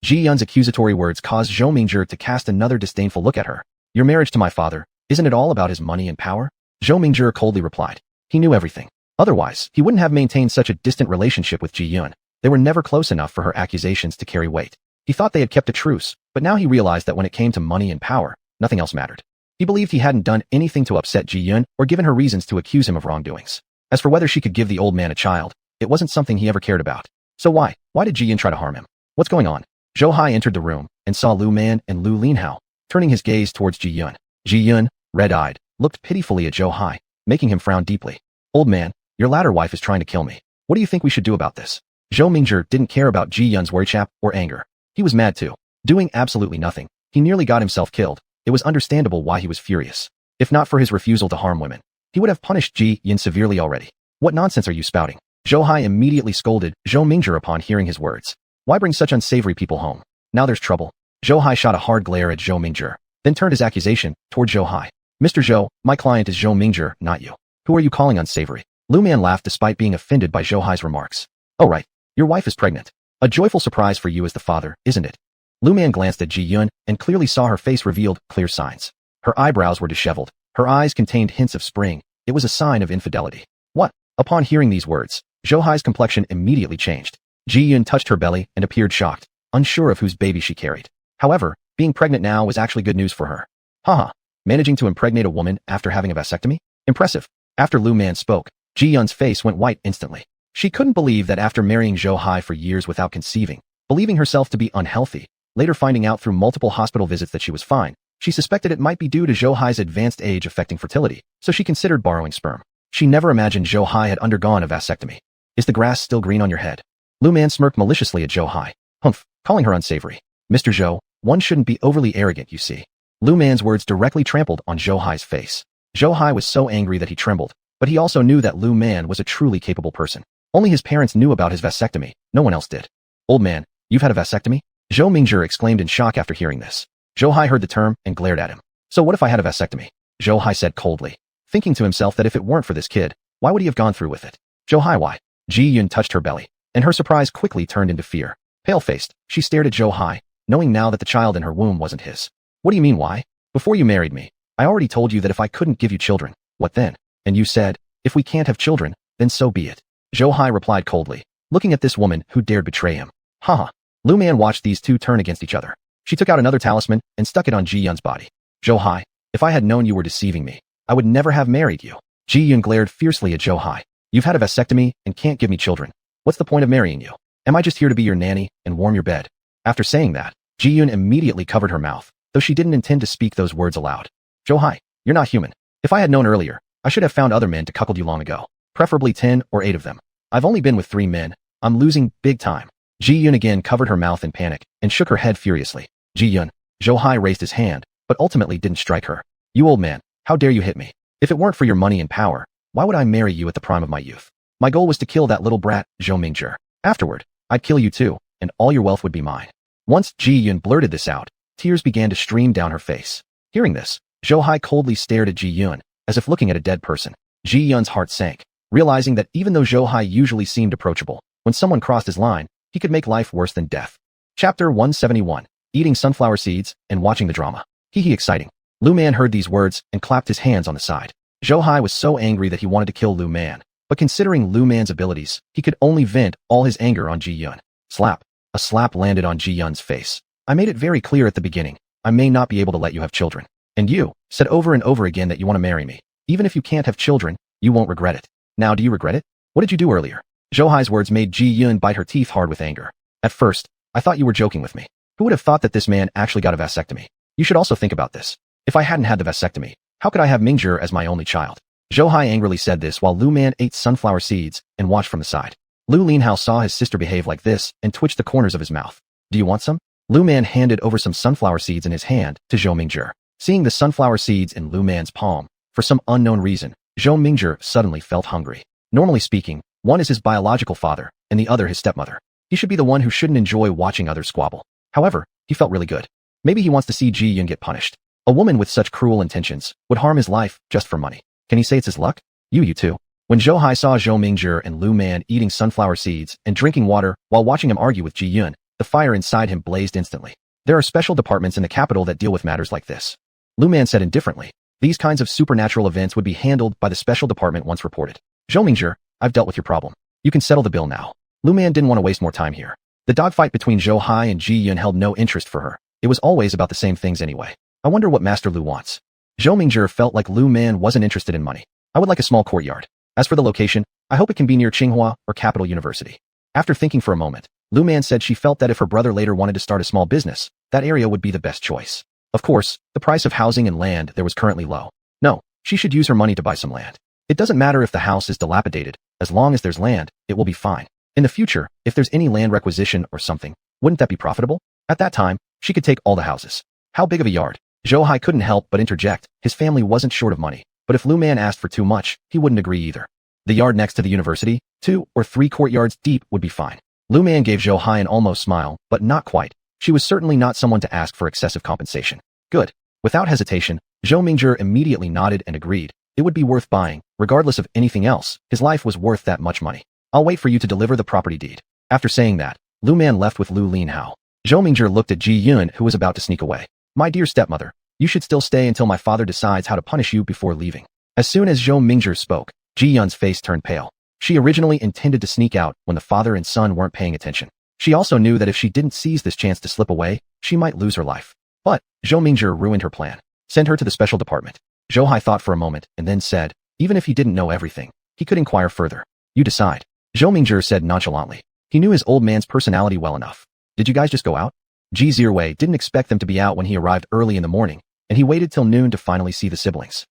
A: Ji Yun's accusatory words caused Zhou Mingzhi to cast another disdainful look at her. Your marriage to my father, isn't it all about his money and power? Zhou Mingzhi coldly replied. He knew everything. Otherwise, he wouldn't have maintained such a distant relationship with Ji Yun. They were never close enough for her accusations to carry weight. He thought they had kept a truce, but now he realized that when it came to money and power, nothing else mattered. He believed he hadn't done anything to upset Ji Yun or given her reasons to accuse him of wrongdoings. As for whether she could give the old man a child, it wasn't something he ever cared about. So why did Ji Yun try to harm him? What's going on? Zhou Hai entered the room and saw Lu Man and Lu Linhao, turning his gaze towards Ji Yun. Ji Yun, red-eyed, looked pitifully at Zhou Hai, making him frown deeply. Old man, your latter wife is trying to kill me. What do you think we should do about this? Zhou Mingzhi didn't care about Ji Yun's worry or anger. He was mad too. Doing absolutely nothing, he nearly got himself killed. It was understandable why he was furious. If not for his refusal to harm women, he would have punished Ji Yun severely already. What nonsense are you spouting? Zhou Hai immediately scolded Zhou Mingzhi upon hearing his words. Why bring such unsavory people home? Now there's trouble. Zhou Hai shot a hard glare at Zhou Mingzhi, then turned his accusation toward Zhou Hai. Mr. Zhou, my client is Zhou Mingzhi, not you. Who are you calling unsavory? Lu Man laughed despite being offended by Zhou Hai's remarks. Oh right, your wife is pregnant. A joyful surprise for you as the father, isn't it? Lu Man glanced at Ji Yun and clearly saw her face revealed clear signs. Her eyebrows were disheveled. Her eyes contained hints of spring. It was a sign of infidelity. What? Upon hearing these words, Zhou Hai's complexion immediately changed. Ji Yun touched her belly and appeared shocked, unsure of whose baby she carried. However, being pregnant now was actually good news for her. Haha, managing to impregnate a woman after having a vasectomy? Impressive. After Lu Man spoke, Ji Yun's face went white instantly. She couldn't believe that after marrying Zhou Hai for years without conceiving, believing herself to be unhealthy, later finding out through multiple hospital visits that she was fine, she suspected it might be due to Zhou Hai's advanced age affecting fertility, so she considered borrowing sperm. She never imagined Zhou Hai had undergone a vasectomy. Is the grass still green on your head? Lu Man smirked maliciously at Zhou Hai. Humph, calling her unsavory. Mr. Zhou, one shouldn't be overly arrogant, you see. Lu Man's words directly trampled on Zhou Hai's face. Zhou Hai was so angry that he trembled, but he also knew that Lu Man was a truly capable person. Only his parents knew about his vasectomy, no one else did. Old man, you've had a vasectomy? Zhou Mingzhi exclaimed in shock after hearing this. Zhou Hai heard the term and glared at him. So what if I had a vasectomy? Zhou Hai said coldly, thinking to himself that if it weren't for this kid, why would he have gone through with it? Zhou Hai, why? Ji Yun touched her belly, and her surprise quickly turned into fear. Pale-faced, she stared at Zhou Hai, knowing now that the child in her womb wasn't his. What do you mean why? Before you married me, I already told you that if I couldn't give you children, what then? And you said, if we can't have children, then so be it. Zhou Hai replied coldly, looking at this woman who dared betray him. Haha. Lu Man watched these two turn against each other. She took out another talisman and stuck it on Ji Yun's body. Zhou Hai, if I had known you were deceiving me, I would never have married you. Ji Yun glared fiercely at Zhou Hai. You've had a vasectomy and can't give me children. What's the point of marrying you? Am I just here to be your nanny and warm your bed? After saying that, Ji Yun immediately covered her mouth, though she didn't intend to speak those words aloud. Zhou Hai, you're not human. If I had known earlier, I should have found other men to cuckold you long ago. Preferably 10 or 8 of them. I've only been with 3 men. I'm losing big time. Ji Yun again covered her mouth in panic and shook her head furiously. Ji Yun. Zhou Hai raised his hand, but ultimately didn't strike her. You old man, how dare you hit me? If it weren't for your money and power, why would I marry you at the prime of my youth? My goal was to kill that little brat, Zhou Mingzhi. Afterward, I'd kill you too, and all your wealth would be mine. Once Ji Yun blurted this out, tears began to stream down her face. Hearing this, Zhou Hai coldly stared at Ji Yun, as if looking at a dead person. Ji Yun's heart sank, realizing that even though Zhou Hai usually seemed approachable, when someone crossed his line, he could make life worse than death. Chapter 171. Eating sunflower seeds and watching the drama. Hee exciting. Lu Man heard these words and clapped his hands on the side. Zhou Hai was so angry that he wanted to kill Lu Man, but considering Lu Man's abilities, he could only vent all his anger on Ji Yun. Slap. A slap landed on Ji Yun's face. I made it very clear at the beginning, I may not be able to let you have children. And you said over and over again that you want to marry me. Even if you can't have children, you won't regret it. Now do you regret it? What did you do earlier? Zhou Hai's words made Ji Yun bite her teeth hard with anger. At first, I thought you were joking with me. Who would have thought that this man actually got a vasectomy? You should also think about this. If I hadn't had the vasectomy, how could I have Mingzhi as my only child? Zhou Hai angrily said this while Lu Man ate sunflower seeds and watched from the side. Lu Linhao saw his sister behave like this and twitched the corners of his mouth. Do you want some? Lu Man handed over some sunflower seeds in his hand to Zhou Mingzhi. Seeing the sunflower seeds in Lu Man's palm, for some unknown reason, Zhou Mingzhi suddenly felt hungry. Normally speaking, one is his biological father, and the other his stepmother. He should be the one who shouldn't enjoy watching others squabble. However, he felt really good. Maybe he wants to see Ji Yun get punished. A woman with such cruel intentions would harm his life just for money. Can he say it's his luck? You too. When Zhou Hai saw Zhou Mingzhi and Lu Man eating sunflower seeds and drinking water while watching him argue with Ji Yun, the fire inside him blazed instantly. There are special departments in the capital that deal with matters like this. Lu Man said indifferently. These kinds of supernatural events would be handled by the special department once reported. Zhou Mingzhi, I've dealt with your problem. You can settle the bill now. Lu Man didn't want to waste more time here. The dogfight between Zhou Hai and Ji Yun held no interest for her. It was always about the same things anyway. I wonder what Master Lu wants. Zhou Mingzhi felt like Lu Man wasn't interested in money. I would like a small courtyard. As for the location, I hope it can be near Tsinghua or Capital University. After thinking for a moment, Lu Man said she felt that if her brother later wanted to start a small business, that area would be the best choice. Of course, the price of housing and land there was currently low. No, she should use her money to buy some land. It doesn't matter if the house is dilapidated, as long as there's land, it will be fine. In the future, if there's any land requisition or something, wouldn't that be profitable? At that time, she could take all the houses. How big of a yard? Zhou Hai couldn't help but interject. His family wasn't short of money, but if Lu Man asked for too much, he wouldn't agree either. The yard next to the university, 2 or 3 courtyards deep, would be fine. Lu Man gave Zhou Hai an almost smile, but not quite. She was certainly not someone to ask for excessive compensation. Good. Without hesitation, Zhou Mingzhi immediately nodded and agreed. It would be worth buying, regardless of anything else. His life was worth that much money. I'll wait for you to deliver the property deed. After saying that, Lu Man left with Lu Linhao. Zhou Mingzhi looked at Ji Yun, who was about to sneak away. My dear stepmother, you should still stay until my father decides how to punish you before leaving. As soon as Zhou Mingzhi spoke, Ji Yun's face turned pale. She originally intended to sneak out when the father and son weren't paying attention. She also knew that if she didn't seize this chance to slip away, she might lose her life. But Zhou Mingzhi ruined her plan. Send her to the special department. Zhou Hai thought for a moment and then said, even if he didn't know everything, he could inquire further. You decide. Zhou Mingzhi said nonchalantly. He knew his old man's personality well enough. Did you guys just go out? Ji Zirwei didn't expect them to be out when he arrived early in the morning, and he waited till noon to finally see the siblings.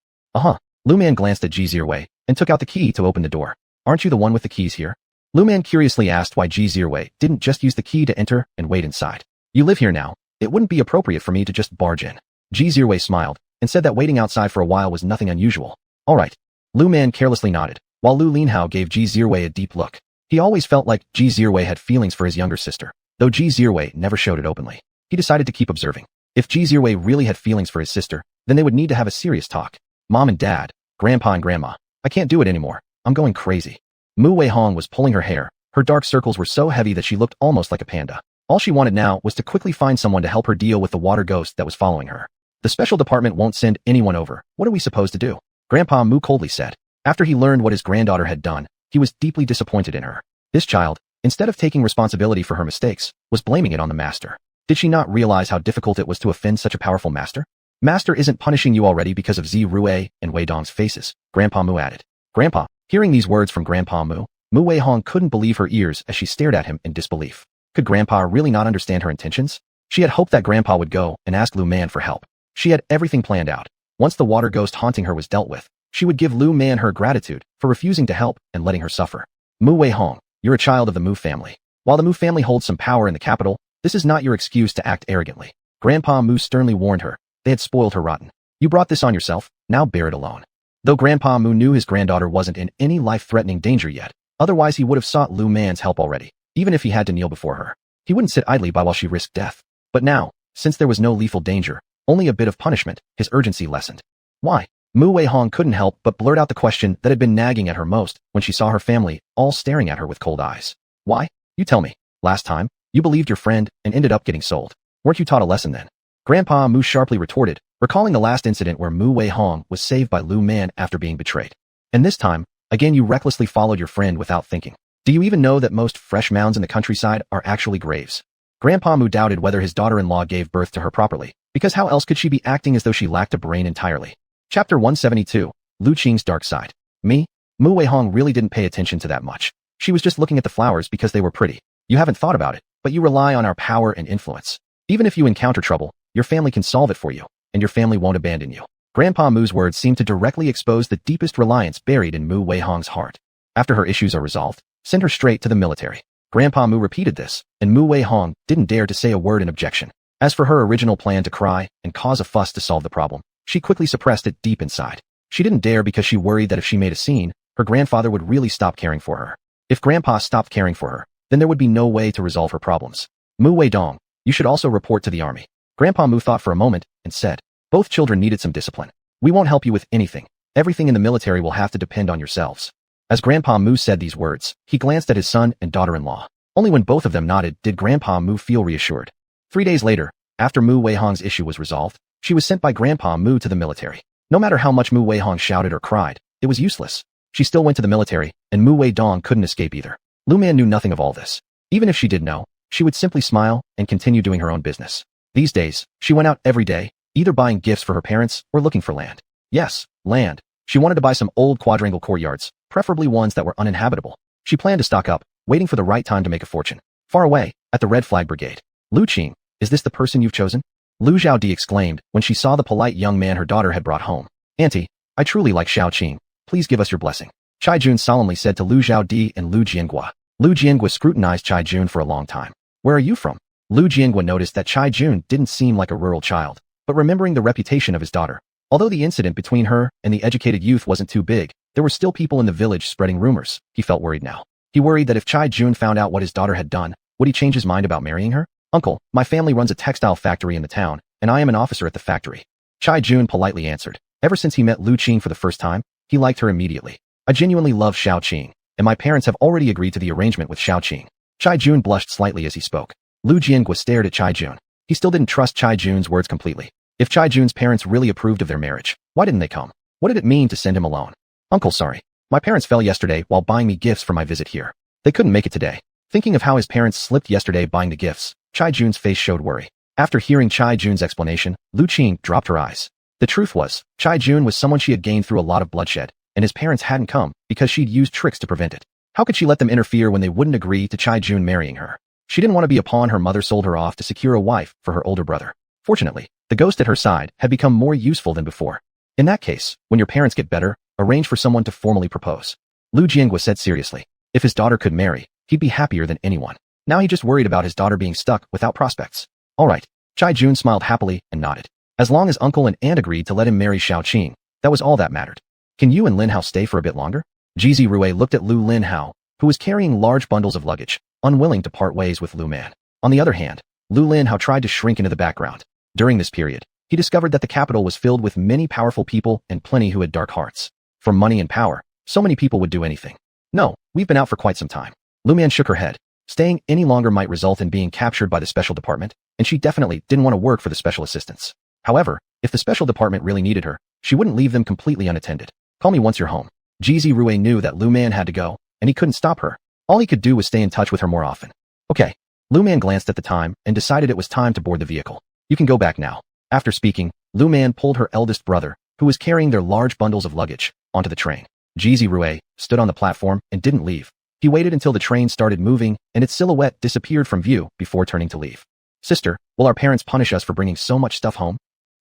A: Lu Man glanced at Ji Zirwei and took out the key to open the door. Aren't you the one with the keys here? Lu Man curiously asked why Ji Zirwei didn't just use the key to enter and wait inside. You live here now. It wouldn't be appropriate for me to just barge in. Ji Zirwei smiled and said that waiting outside for a while was nothing unusual. All right. Lu Man carelessly nodded, while Lu Linhao gave Ji Zirwei a deep look. He always felt like Ji Zirwei had feelings for his younger sister, though Ji Zirwei never showed it openly. He decided to keep observing. If Ji Zirwei really had feelings for his sister, then they would need to have a serious talk. Mom and Dad, Grandpa and Grandma, I can't do it anymore. I'm going crazy. Mu Weihong was pulling her hair. Her dark circles were so heavy that she looked almost like a panda. All she wanted now was to quickly find someone to help her deal with the water ghost that was following her. The special department won't send anyone over. What are we supposed to do? Grandpa Mu coldly said. After he learned what his granddaughter had done, he was deeply disappointed in her. This child, instead of taking responsibility for her mistakes, was blaming it on the master. Did she not realize how difficult it was to offend such a powerful master? Master isn't punishing you already because of Xi Rui and Wei Dong's faces, Grandpa Mu added. Grandpa, hearing these words from Grandpa Mu, Mu Wei Hong couldn't believe her ears as she stared at him in disbelief. Could Grandpa really not understand her intentions? She had hoped that Grandpa would go and ask Lu Man for help. She had everything planned out. Once the water ghost haunting her was dealt with, she would give Lu Man her gratitude for refusing to help and letting her suffer. Mu Wei Hong, you're a child of the Mu family. While the Mu family holds some power in the capital, this is not your excuse to act arrogantly. Grandpa Mu sternly warned her. They had spoiled her rotten. You brought this on yourself, now bear it alone. Though Grandpa Mu knew his granddaughter wasn't in any life-threatening danger yet, otherwise he would have sought Lu Man's help already, even if he had to kneel before her. He wouldn't sit idly by while she risked death. But now, since there was no lethal danger, only a bit of punishment, his urgency lessened. Why? Mu Wei Hong couldn't help but blurt out the question that had been nagging at her most when she saw her family all staring at her with cold eyes. Why? You tell me. Last time, you believed your friend and ended up getting sold. Weren't you taught a lesson then? Grandpa Mu sharply retorted, recalling the last incident where Mu Wei Hong was saved by Lu Man after being betrayed. And this time, again you recklessly followed your friend without thinking. Do you even know that most fresh mounds in the countryside are actually graves? Grandpa Mu doubted whether his daughter-in-law gave birth to her properly, because how else could she be acting as though she lacked a brain entirely? Chapter 172, Lu Qing's Dark Side. Me? Mu Wei Hong really didn't pay attention to that much. She was just looking at the flowers because they were pretty. You haven't thought about it, but you rely on our power and influence. Even if you encounter trouble, your family can solve it for you, and your family won't abandon you. Grandpa Mu's words seemed to directly expose the deepest reliance buried in Mu Wei Hong's heart. After her issues are resolved, send her straight to the military. Grandpa Mu repeated this, and Mu Wei Hong didn't dare to say a word in objection. As for her original plan to cry and cause a fuss to solve the problem, she quickly suppressed it deep inside. She didn't dare because she worried that if she made a scene, her grandfather would really stop caring for her. If Grandpa stopped caring for her, then there would be no way to resolve her problems. Mu Wei Dong, you should also report to the army. Grandpa Mu thought for a moment and said, both children needed some discipline. We won't help you with anything. Everything in the military will have to depend on yourselves. As Grandpa Mu said these words, he glanced at his son and daughter-in-law. Only when both of them nodded did Grandpa Mu feel reassured. 3 days later, after Mu Wei Hong's issue was resolved, she was sent by Grandpa Mu to the military. No matter how much Mu Wei Hong shouted or cried, it was useless. She still went to the military, and Mu Wei Dong couldn't escape either. Lu Man knew nothing of all this. Even if she did know, she would simply smile and continue doing her own business. These days, she went out every day, either buying gifts for her parents or looking for land. Yes, land. She wanted to buy some old quadrangle courtyards, preferably ones that were uninhabitable. She planned to stock up, waiting for the right time to make a fortune. Far away, at the Red Flag Brigade. Lu Qing, is this the person you've chosen? Lu Xiaodi exclaimed when she saw the polite young man her daughter had brought home. Auntie, I truly like Xiao Qing. Please give us your blessing. Chai Jun solemnly said to Lu Xiaodi and Lu Jiangua. Lu Jiangua scrutinized Chai Jun for a long time. Where are you from? Lu Jiangua noticed that Chai Jun didn't seem like a rural child, but remembering the reputation of his daughter. Although the incident between her and the educated youth wasn't too big, there were still people in the village spreading rumors. He felt worried now. He worried that if Chai Jun found out what his daughter had done, would he change his mind about marrying her? Uncle, my family runs a textile factory in the town, and I am an officer at the factory. Chai Jun politely answered. Ever since he met Lu Qing for the first time, he liked her immediately. I genuinely love Xiao Qing, and my parents have already agreed to the arrangement with Xiao Qing. Chai Jun blushed slightly as he spoke. Lu Jiangua stared at Chai Jun. He still didn't trust Chai Jun's words completely. If Chai Jun's parents really approved of their marriage, why didn't they come? What did it mean to send him alone? Uncle, sorry. My parents fell yesterday while buying me gifts for my visit here. They couldn't make it today. Thinking of how his parents slipped yesterday buying the gifts, Chai Jun's face showed worry. After hearing Chai Jun's explanation, Lu Qing dropped her eyes. The truth was, Chai Jun was someone she had gained through a lot of bloodshed, and his parents hadn't come because she'd used tricks to prevent it. How could she let them interfere when they wouldn't agree to Chai Jun marrying her? She didn't want to be a pawn. Her mother sold her off to secure a wife for her older brother. Fortunately, the ghost at her side had become more useful than before. In that case, when your parents get better, arrange for someone to formally propose. Lu Jiangua said seriously. If his daughter could marry, he'd be happier than anyone. Now he just worried about his daughter being stuck without prospects. All right. Chai Jun smiled happily and nodded. As long as uncle and aunt agreed to let him marry Xiao Qing, that was all that mattered. Can you and Lin Hao stay for a bit longer? Jizi Rui looked at Lu Lin Hao, who was carrying large bundles of luggage, unwilling to part ways with Lu Man. On the other hand, Lu Lin Hao tried to shrink into the background. During this period, he discovered that the capital was filled with many powerful people and plenty who had dark hearts. For money and power, so many people would do anything. No, we've been out for quite some time. Lu Man shook her head. Staying any longer might result in being captured by the special department, and she definitely didn't want to work for the special assistants. However, if the special department really needed her, she wouldn't leave them completely unattended. Call me once you're home. Xia Rui knew that Lu Man had to go, and he couldn't stop her. All he could do was stay in touch with her more often. Okay. Lu Man glanced at the time and decided it was time to board the vehicle. You can go back now. After speaking, Lu Man pulled her eldest brother, who was carrying their large bundles of luggage, onto the train. Xia Rui stood on the platform and didn't leave. He waited until the train started moving and its silhouette disappeared from view before turning to leave. Sister, will our parents punish us for bringing so much stuff home?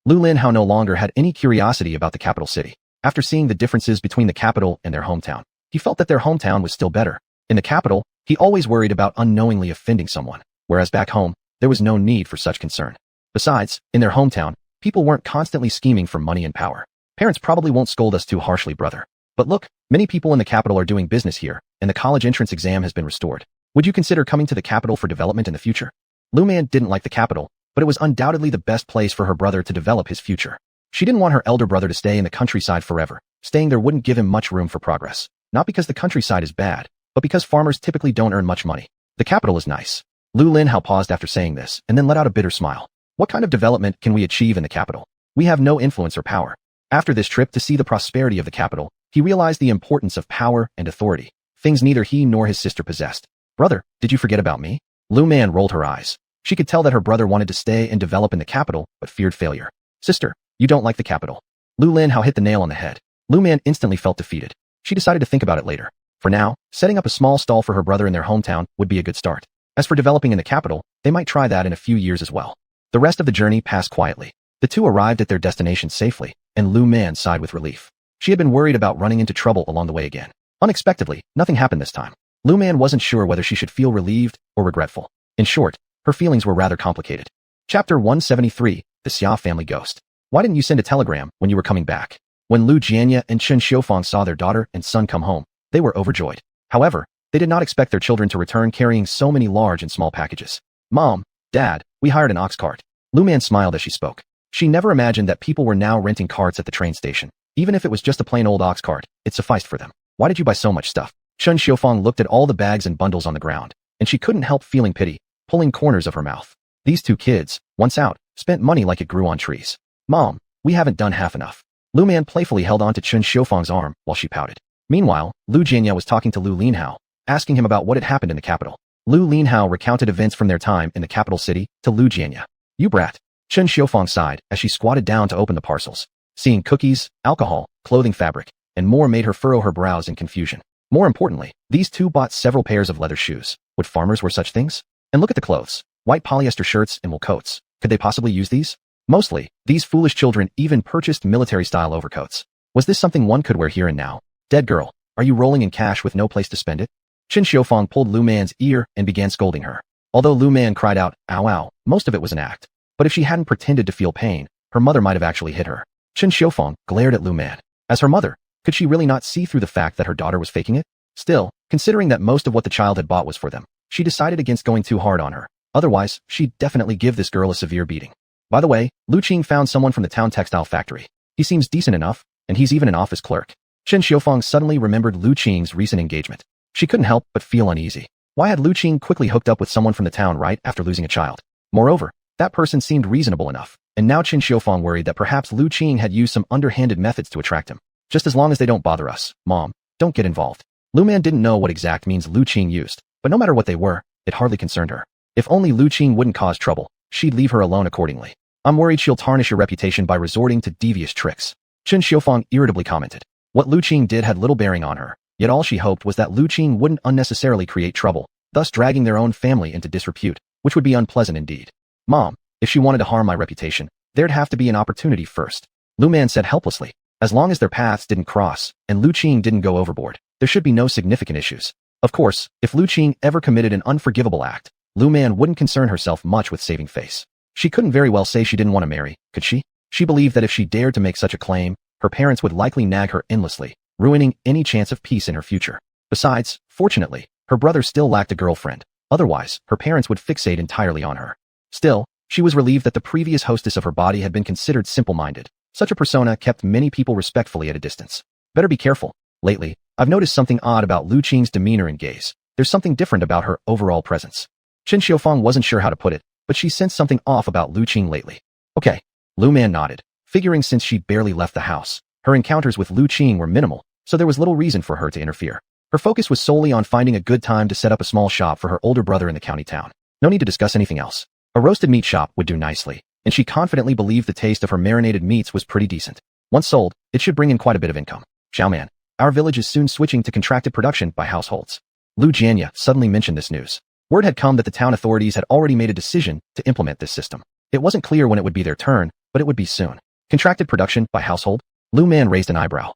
A: Lu Linhao no longer had any curiosity about the capital city. After seeing the differences between the capital and their hometown, he felt that their hometown was still better. In the capital, he always worried about unknowingly offending someone, whereas back home, there was no need for such concern. Besides, in their hometown, people weren't constantly scheming for money and power. Parents probably won't scold us too harshly, brother. But look, many people in the capital are doing business here, and the college entrance exam has been restored. Would you consider coming to the capital for development in the future? Lu Man didn't like the capital, but it was undoubtedly the best place for her brother to develop his future. She didn't want her elder brother to stay in the countryside forever. Staying there wouldn't give him much room for progress. Not because the countryside is bad, but because farmers typically don't earn much money. The capital is nice. Lu Linhao paused after saying this, and then let out a bitter smile. What kind of development can we achieve in the capital? We have no influence or power. After this trip to see the prosperity of the capital, he realized the importance of power and authority, things neither he nor his sister possessed. Brother, did you forget about me? Lu Man rolled her eyes. She could tell that her brother wanted to stay and develop in the capital, but feared failure. Sister, you don't like the capital. Lu Linhao hit the nail on the head. Lu Man instantly felt defeated. She decided to think about it later. For now, setting up a small stall for her brother in their hometown would be a good start. As for developing in the capital, they might try that in a few years as well. The rest of the journey passed quietly. The two arrived at their destination safely, and Lu Man sighed with relief. She had been worried about running into trouble along the way again. Unexpectedly, nothing happened this time. Lu Man wasn't sure whether she should feel relieved or regretful. In short, her feelings were rather complicated. Chapter 173, The Xia Family Ghost. Why didn't you send a telegram when you were coming back? When Lu Jianya and Chen Xiufang saw their daughter and son come home, they were overjoyed. However, they did not expect their children to return carrying so many large and small packages. Mom, Dad, we hired an ox cart. Lu Man smiled as she spoke. She never imagined that people were now renting carts at the train station. Even if it was just a plain old ox cart, it sufficed for them. Why did you buy so much stuff? Chen Xiufang looked at all the bags and bundles on the ground, and she couldn't help feeling pity, pulling corners of her mouth. These two kids, once out, spent money like it grew on trees. Mom, we haven't done half enough. Lu Man playfully held on to Chen Xiufang's arm while she pouted. Meanwhile, Lu Jianya was talking to Lu Linhao, asking him about what had happened in the capital. Lu Linhao recounted events from their time in the capital city to Lu Jianya. You brat. Chen Xiufang sighed as she squatted down to open the parcels. Seeing cookies, alcohol, clothing fabric, and more made her furrow her brows in confusion. More importantly, these two bought several pairs of leather shoes. Would farmers wear such things? And look at the clothes. White polyester shirts and wool coats. Could they possibly use these? Mostly, these foolish children even purchased military-style overcoats. Was this something one could wear here and now? Dead girl, are you rolling in cash with no place to spend it? Chen Xiufang pulled Lu Man's ear and began scolding her. Although Lu Man cried out, ow ow, most of it was an act. But if she hadn't pretended to feel pain, her mother might have actually hit her. Chen Xiufang glared at Lu Man. As her mother, could she really not see through the fact that her daughter was faking it? Still, considering that most of what the child had bought was for them, she decided against going too hard on her. Otherwise, she'd definitely give this girl a severe beating. By the way, Lu Qing found someone from the town textile factory. He seems decent enough, and he's even an office clerk. Chen Xiufang suddenly remembered Lu Qing's recent engagement. She couldn't help but feel uneasy. Why had Lu Qing quickly hooked up with someone from the town right after losing a child? Moreover, that person seemed reasonable enough, and now Chen Xiufang worried that perhaps Lu Qing had used some underhanded methods to attract him. Just as long as they don't bother us, Mom, don't get involved. Lu Man didn't know what exact means Lu Qing used, but no matter what they were, it hardly concerned her. If only Lu Qing wouldn't cause trouble, she'd leave her alone accordingly. I'm worried she'll tarnish your reputation by resorting to devious tricks. Chen Xiufang irritably commented. What Lu Qing did had little bearing on her, yet all she hoped was that Lu Qing wouldn't unnecessarily create trouble, thus dragging their own family into disrepute, which would be unpleasant indeed. Mom, if she wanted to harm my reputation, there'd have to be an opportunity first. Lu Man said helplessly. As long as their paths didn't cross, and Lu Qing didn't go overboard, there should be no significant issues. Of course, if Lu Qing ever committed an unforgivable act, Lu Man wouldn't concern herself much with saving face. She couldn't very well say she didn't want to marry, could she? She believed that if she dared to make such a claim, her parents would likely nag her endlessly, ruining any chance of peace in her future. Besides, fortunately, her brother still lacked a girlfriend. Otherwise, her parents would fixate entirely on her. Still, she was relieved that the previous hostess of her body had been considered simple-minded. Such a persona kept many people respectfully at a distance. Better be careful. Lately, I've noticed something odd about Lu Qing's demeanor and gaze. There's something different about her overall presence. Chen Xiaofang wasn't sure how to put it, but she sensed something off about Lu Qing lately. Okay. Lu Man nodded, figuring since she barely left the house, her encounters with Lu Qing were minimal, so there was little reason for her to interfere. Her focus was solely on finding a good time to set up a small shop for her older brother in the county town. No need to discuss anything else. A roasted meat shop would do nicely, and she confidently believed the taste of her marinated meats was pretty decent. Once sold, it should bring in quite a bit of income. Xiaoman, our village is soon switching to contracted production by households. Lu Jianya suddenly mentioned this news. Word had come that the town authorities had already made a decision to implement this system. It wasn't clear when it would be their turn, but it would be soon. Contracted production by household? Lu Man raised an eyebrow.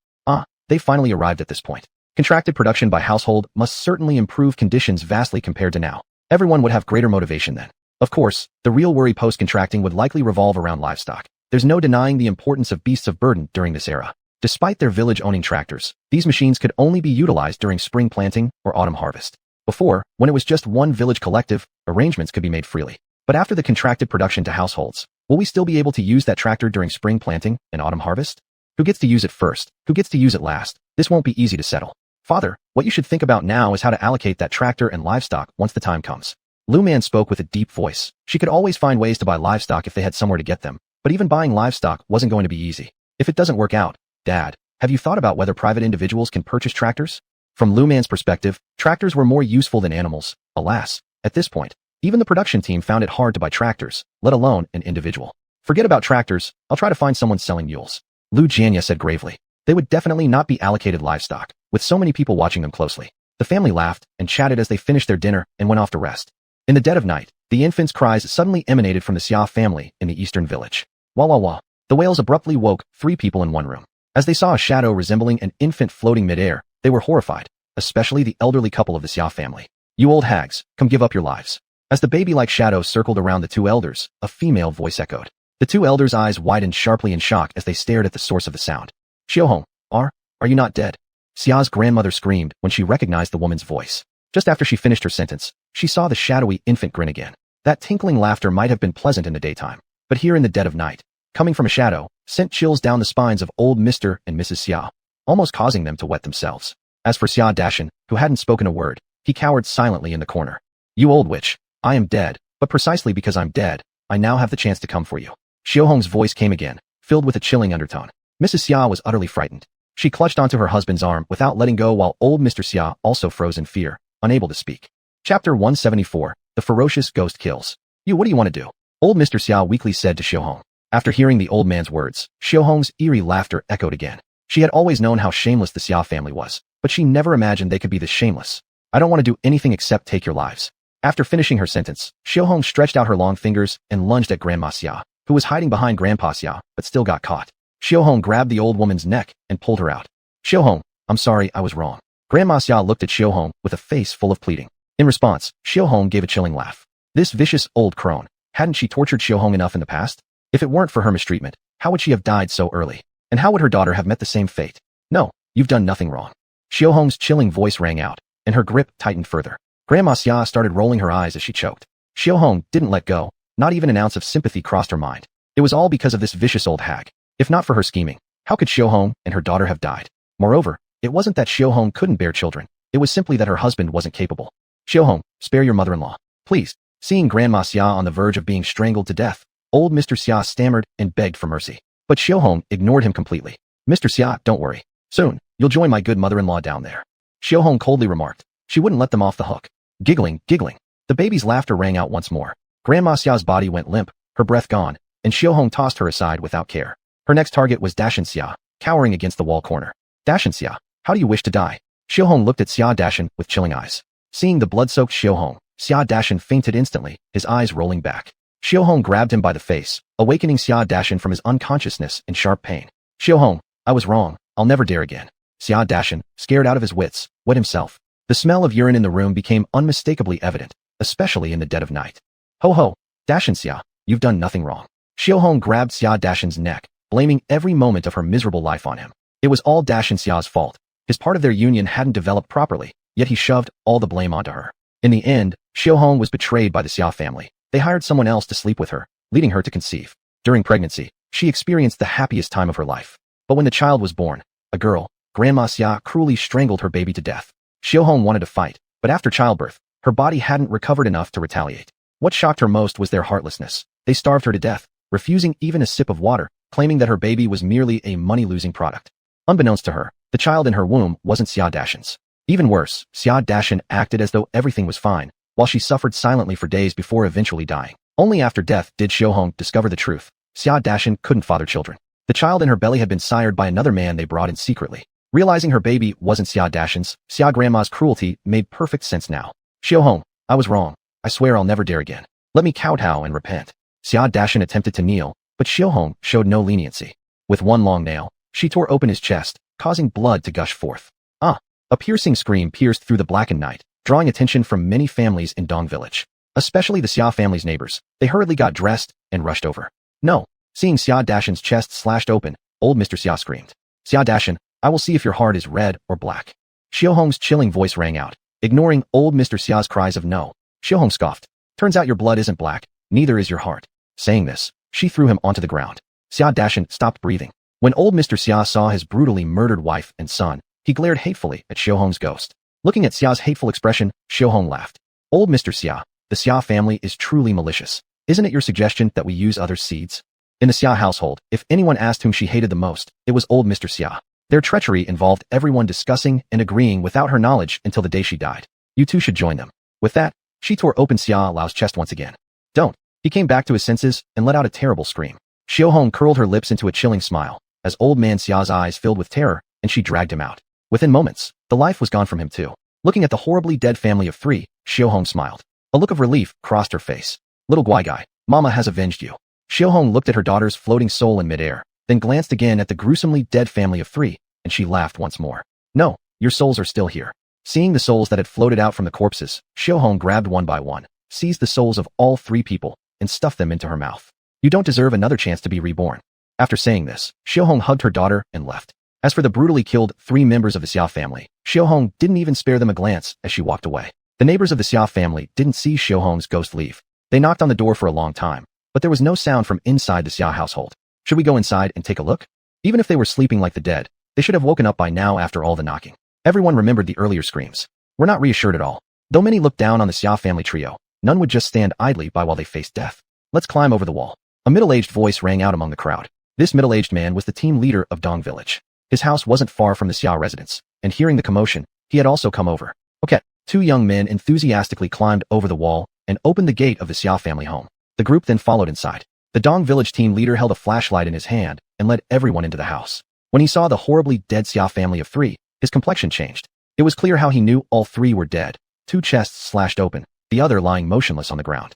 A: They finally arrived at this point. Contracted production by household must certainly improve conditions vastly compared to now. Everyone would have greater motivation then. Of course, the real worry post-contracting would likely revolve around livestock. There's no denying the importance of beasts of burden during this era. Despite their village owning tractors, these machines could only be utilized during spring planting or autumn harvest. Before, when it was just one village collective, arrangements could be made freely. But after the contracted production to households, will we still be able to use that tractor during spring planting and autumn harvest? Who gets to use it first? Who gets to use it last? This won't be easy to settle. Father, what you should think about now is how to allocate that tractor and livestock once the time comes. Lu Man spoke with a deep voice. She could always find ways to buy livestock if they had somewhere to get them, but even buying livestock wasn't going to be easy. If it doesn't work out, Dad, have you thought about whether private individuals can purchase tractors? From Lu Man's perspective, tractors were more useful than animals. Alas, at this point, even the production team found it hard to buy tractors, let alone an individual. Forget about tractors, I'll try to find someone selling mules. Lu Jianya said gravely. They would definitely not be allocated livestock, with so many people watching them closely. The family laughed and chatted as they finished their dinner and went off to rest. In the dead of night, the infant's cries suddenly emanated from the Xia family in the eastern village. Wah wah wah. The wails abruptly woke 3 people in one room. As they saw a shadow resembling an infant floating midair, they were horrified, especially the elderly couple of the Xia family. You old hags, come give up your lives. As the baby-like shadow circled around the 2 elders, a female voice echoed. The 2 elders' eyes widened sharply in shock as they stared at the source of the sound. Xiaohong, are you not dead? Xia's grandmother screamed when she recognized the woman's voice. Just after she finished her sentence, she saw the shadowy infant grin again. That tinkling laughter might have been pleasant in the daytime, but here in the dead of night, coming from a shadow, sent chills down the spines of old Mr. and Mrs. Xia, almost causing them to wet themselves. As for Xia Dashan, who hadn't spoken a word, he cowered silently in the corner. You old witch, I am dead, but precisely because I'm dead, I now have the chance to come for you. Xiaohong's voice came again, filled with a chilling undertone. Mrs. Xia was utterly frightened. She clutched onto her husband's arm without letting go while old Mr. Xia also froze in fear, unable to speak. Chapter 174, The Ferocious Ghost Kills. What do you want to do? Old Mr. Xia weakly said to Xiaohong. After hearing the old man's words, Xiaohong's eerie laughter echoed again. She had always known how shameless the Xia family was, but she never imagined they could be this shameless. I don't want to do anything except take your lives. After finishing her sentence, Xiaohong stretched out her long fingers and lunged at Grandma Xia, who was hiding behind Grandpa Xia, but still got caught. Xiaohong grabbed the old woman's neck and pulled her out. Xiaohong, I'm sorry, I was wrong. Grandma Xia looked at Xiaohong with a face full of pleading. In response, Xiaohong gave a chilling laugh. This vicious old crone, hadn't she tortured Xiaohong enough in the past? If it weren't for her mistreatment, how would she have died so early? And how would her daughter have met the same fate? No, you've done nothing wrong. Xiaohong's chilling voice rang out, and her grip tightened further. Grandma Xia started rolling her eyes as she choked. Xiaohong didn't let go, not even an ounce of sympathy crossed her mind. It was all because of this vicious old hag. If not for her scheming, how could Xiaohong and her daughter have died? Moreover, it wasn't that Xiaohong couldn't bear children. It was simply that her husband wasn't capable. Xiaohong, spare your mother-in-law, please. Seeing Grandma Xia on the verge of being strangled to death, old Mr. Xia stammered and begged for mercy. But Xiaohong ignored him completely. Mr. Xia, don't worry. Soon, you'll join my good mother-in-law down there. Xiaohong coldly remarked. She wouldn't let them off the hook. Giggling. The baby's laughter rang out once more. Grandma Xia's body went limp, her breath gone, and Xiaohong tossed her aside without care. Her next target was Dashan Xia, cowering against the wall corner. Dashan Xia, how do you wish to die? Xiaohong looked at Xia Dashan with chilling eyes. Seeing the blood-soaked Xiaohong, Xia Dashan fainted instantly, his eyes rolling back. Xiaohong grabbed him by the face, awakening Xia Dashan from his unconsciousness in sharp pain. Xiaohong, I was wrong, I'll never dare again. Xia Dashan, scared out of his wits, wet himself. The smell of urine in the room became unmistakably evident, especially in the dead of night. Ho ho, Dashan Xia, you've done nothing wrong. Xiaohong grabbed Xia Dashan's neck, blaming every moment of her miserable life on him. It was all Dashan Xia's fault. His part of their union hadn't developed properly, yet he shoved all the blame onto her. In the end, Xiaohong was betrayed by the Xia family. They hired someone else to sleep with her, leading her to conceive. During pregnancy, she experienced the happiest time of her life. But when the child was born, a girl, Grandma Xia cruelly strangled her baby to death. Xiaohong wanted to fight, but after childbirth, her body hadn't recovered enough to retaliate. What shocked her most was their heartlessness. They starved her to death, refusing even a sip of water, claiming that her baby was merely a money-losing product. Unbeknownst to her, the child in her womb wasn't Xia Dashan's. Even worse, Xia Dashan acted as though everything was fine, while she suffered silently for days before eventually dying. Only after death did Xiaohong discover the truth. Xia Dashan couldn't father children. The child in her belly had been sired by another man they brought in secretly. Realizing her baby wasn't Xia Dashan's, Xia Grandma's cruelty made perfect sense now. Xiaohong, I was wrong. I swear I'll never dare again. Let me kowtow and repent. Xia Dashan attempted to kneel, but Xiaohong showed no leniency. With one long nail, she tore open his chest, causing blood to gush forth. A piercing scream pierced through the blackened night, drawing attention from many families in Dong village. Especially the Xia family's neighbors. They hurriedly got dressed and rushed over. No. Seeing Xia Dashan's chest slashed open, old Mr. Xia screamed. Xia Dashan, I will see if your heart is red or black. Xiaohong's chilling voice rang out, ignoring old Mr. Xia's cries of no. Xiaohong scoffed. Turns out your blood isn't black, neither is your heart. Saying this, she threw him onto the ground. Xia Dashan stopped breathing. When old Mr. Xia saw his brutally murdered wife and son, he glared hatefully at Xiaohong's ghost. Looking at Xia's hateful expression, Xiaohong laughed. Old Mr. Xia, the Xia family is truly malicious. Isn't it your suggestion that we use other seeds? In the Xia household, if anyone asked whom she hated the most, it was old Mr. Xia. Their treachery involved everyone discussing and agreeing without her knowledge until the day she died. You two should join them. With that, she tore open Xia Lao's chest once again. Don't. He came back to his senses and let out a terrible scream. Xiaohong curled her lips into a chilling smile, as old man Xia's eyes filled with terror, and she dragged him out. Within moments, the life was gone from him too. Looking at the horribly dead family of three, Xiaohong smiled. A look of relief crossed her face. Little Guai Guy, Mama has avenged you. Xiaohong looked at her daughter's floating soul in midair, then glanced again at the gruesomely dead family of three, and she laughed once more. No, your souls are still here. Seeing the souls that had floated out from the corpses, Xiaohong grabbed one by one, seized the souls of all three people, and stuffed them into her mouth. You don't deserve another chance to be reborn. After saying this, Xiaohong hugged her daughter and left. As for the brutally killed three members of the Xia family, Xiaohong didn't even spare them a glance as she walked away. The neighbors of the Xia family didn't see Xiaohong's ghost leave. They knocked on the door for a long time, but there was no sound from inside the Xia household. Should we go inside and take a look? Even if they were sleeping like the dead, they should have woken up by now after all the knocking. Everyone remembered the earlier screams. We're not reassured at all. Though many looked down on the Xia family trio, none would just stand idly by while they faced death. Let's climb over the wall. A middle-aged voice rang out among the crowd. This middle-aged man was the team leader of Dong village. His house wasn't far from the Xia residence, and hearing the commotion, he had also come over. Okay. Two young men enthusiastically climbed over the wall and opened the gate of the Xia family home. The group then followed inside. The Dong village team leader held a flashlight in his hand and led everyone into the house. When he saw the horribly dead Xia family of three, his complexion changed. It was clear how he knew all three were dead. Two chests slashed open, the other lying motionless on the ground.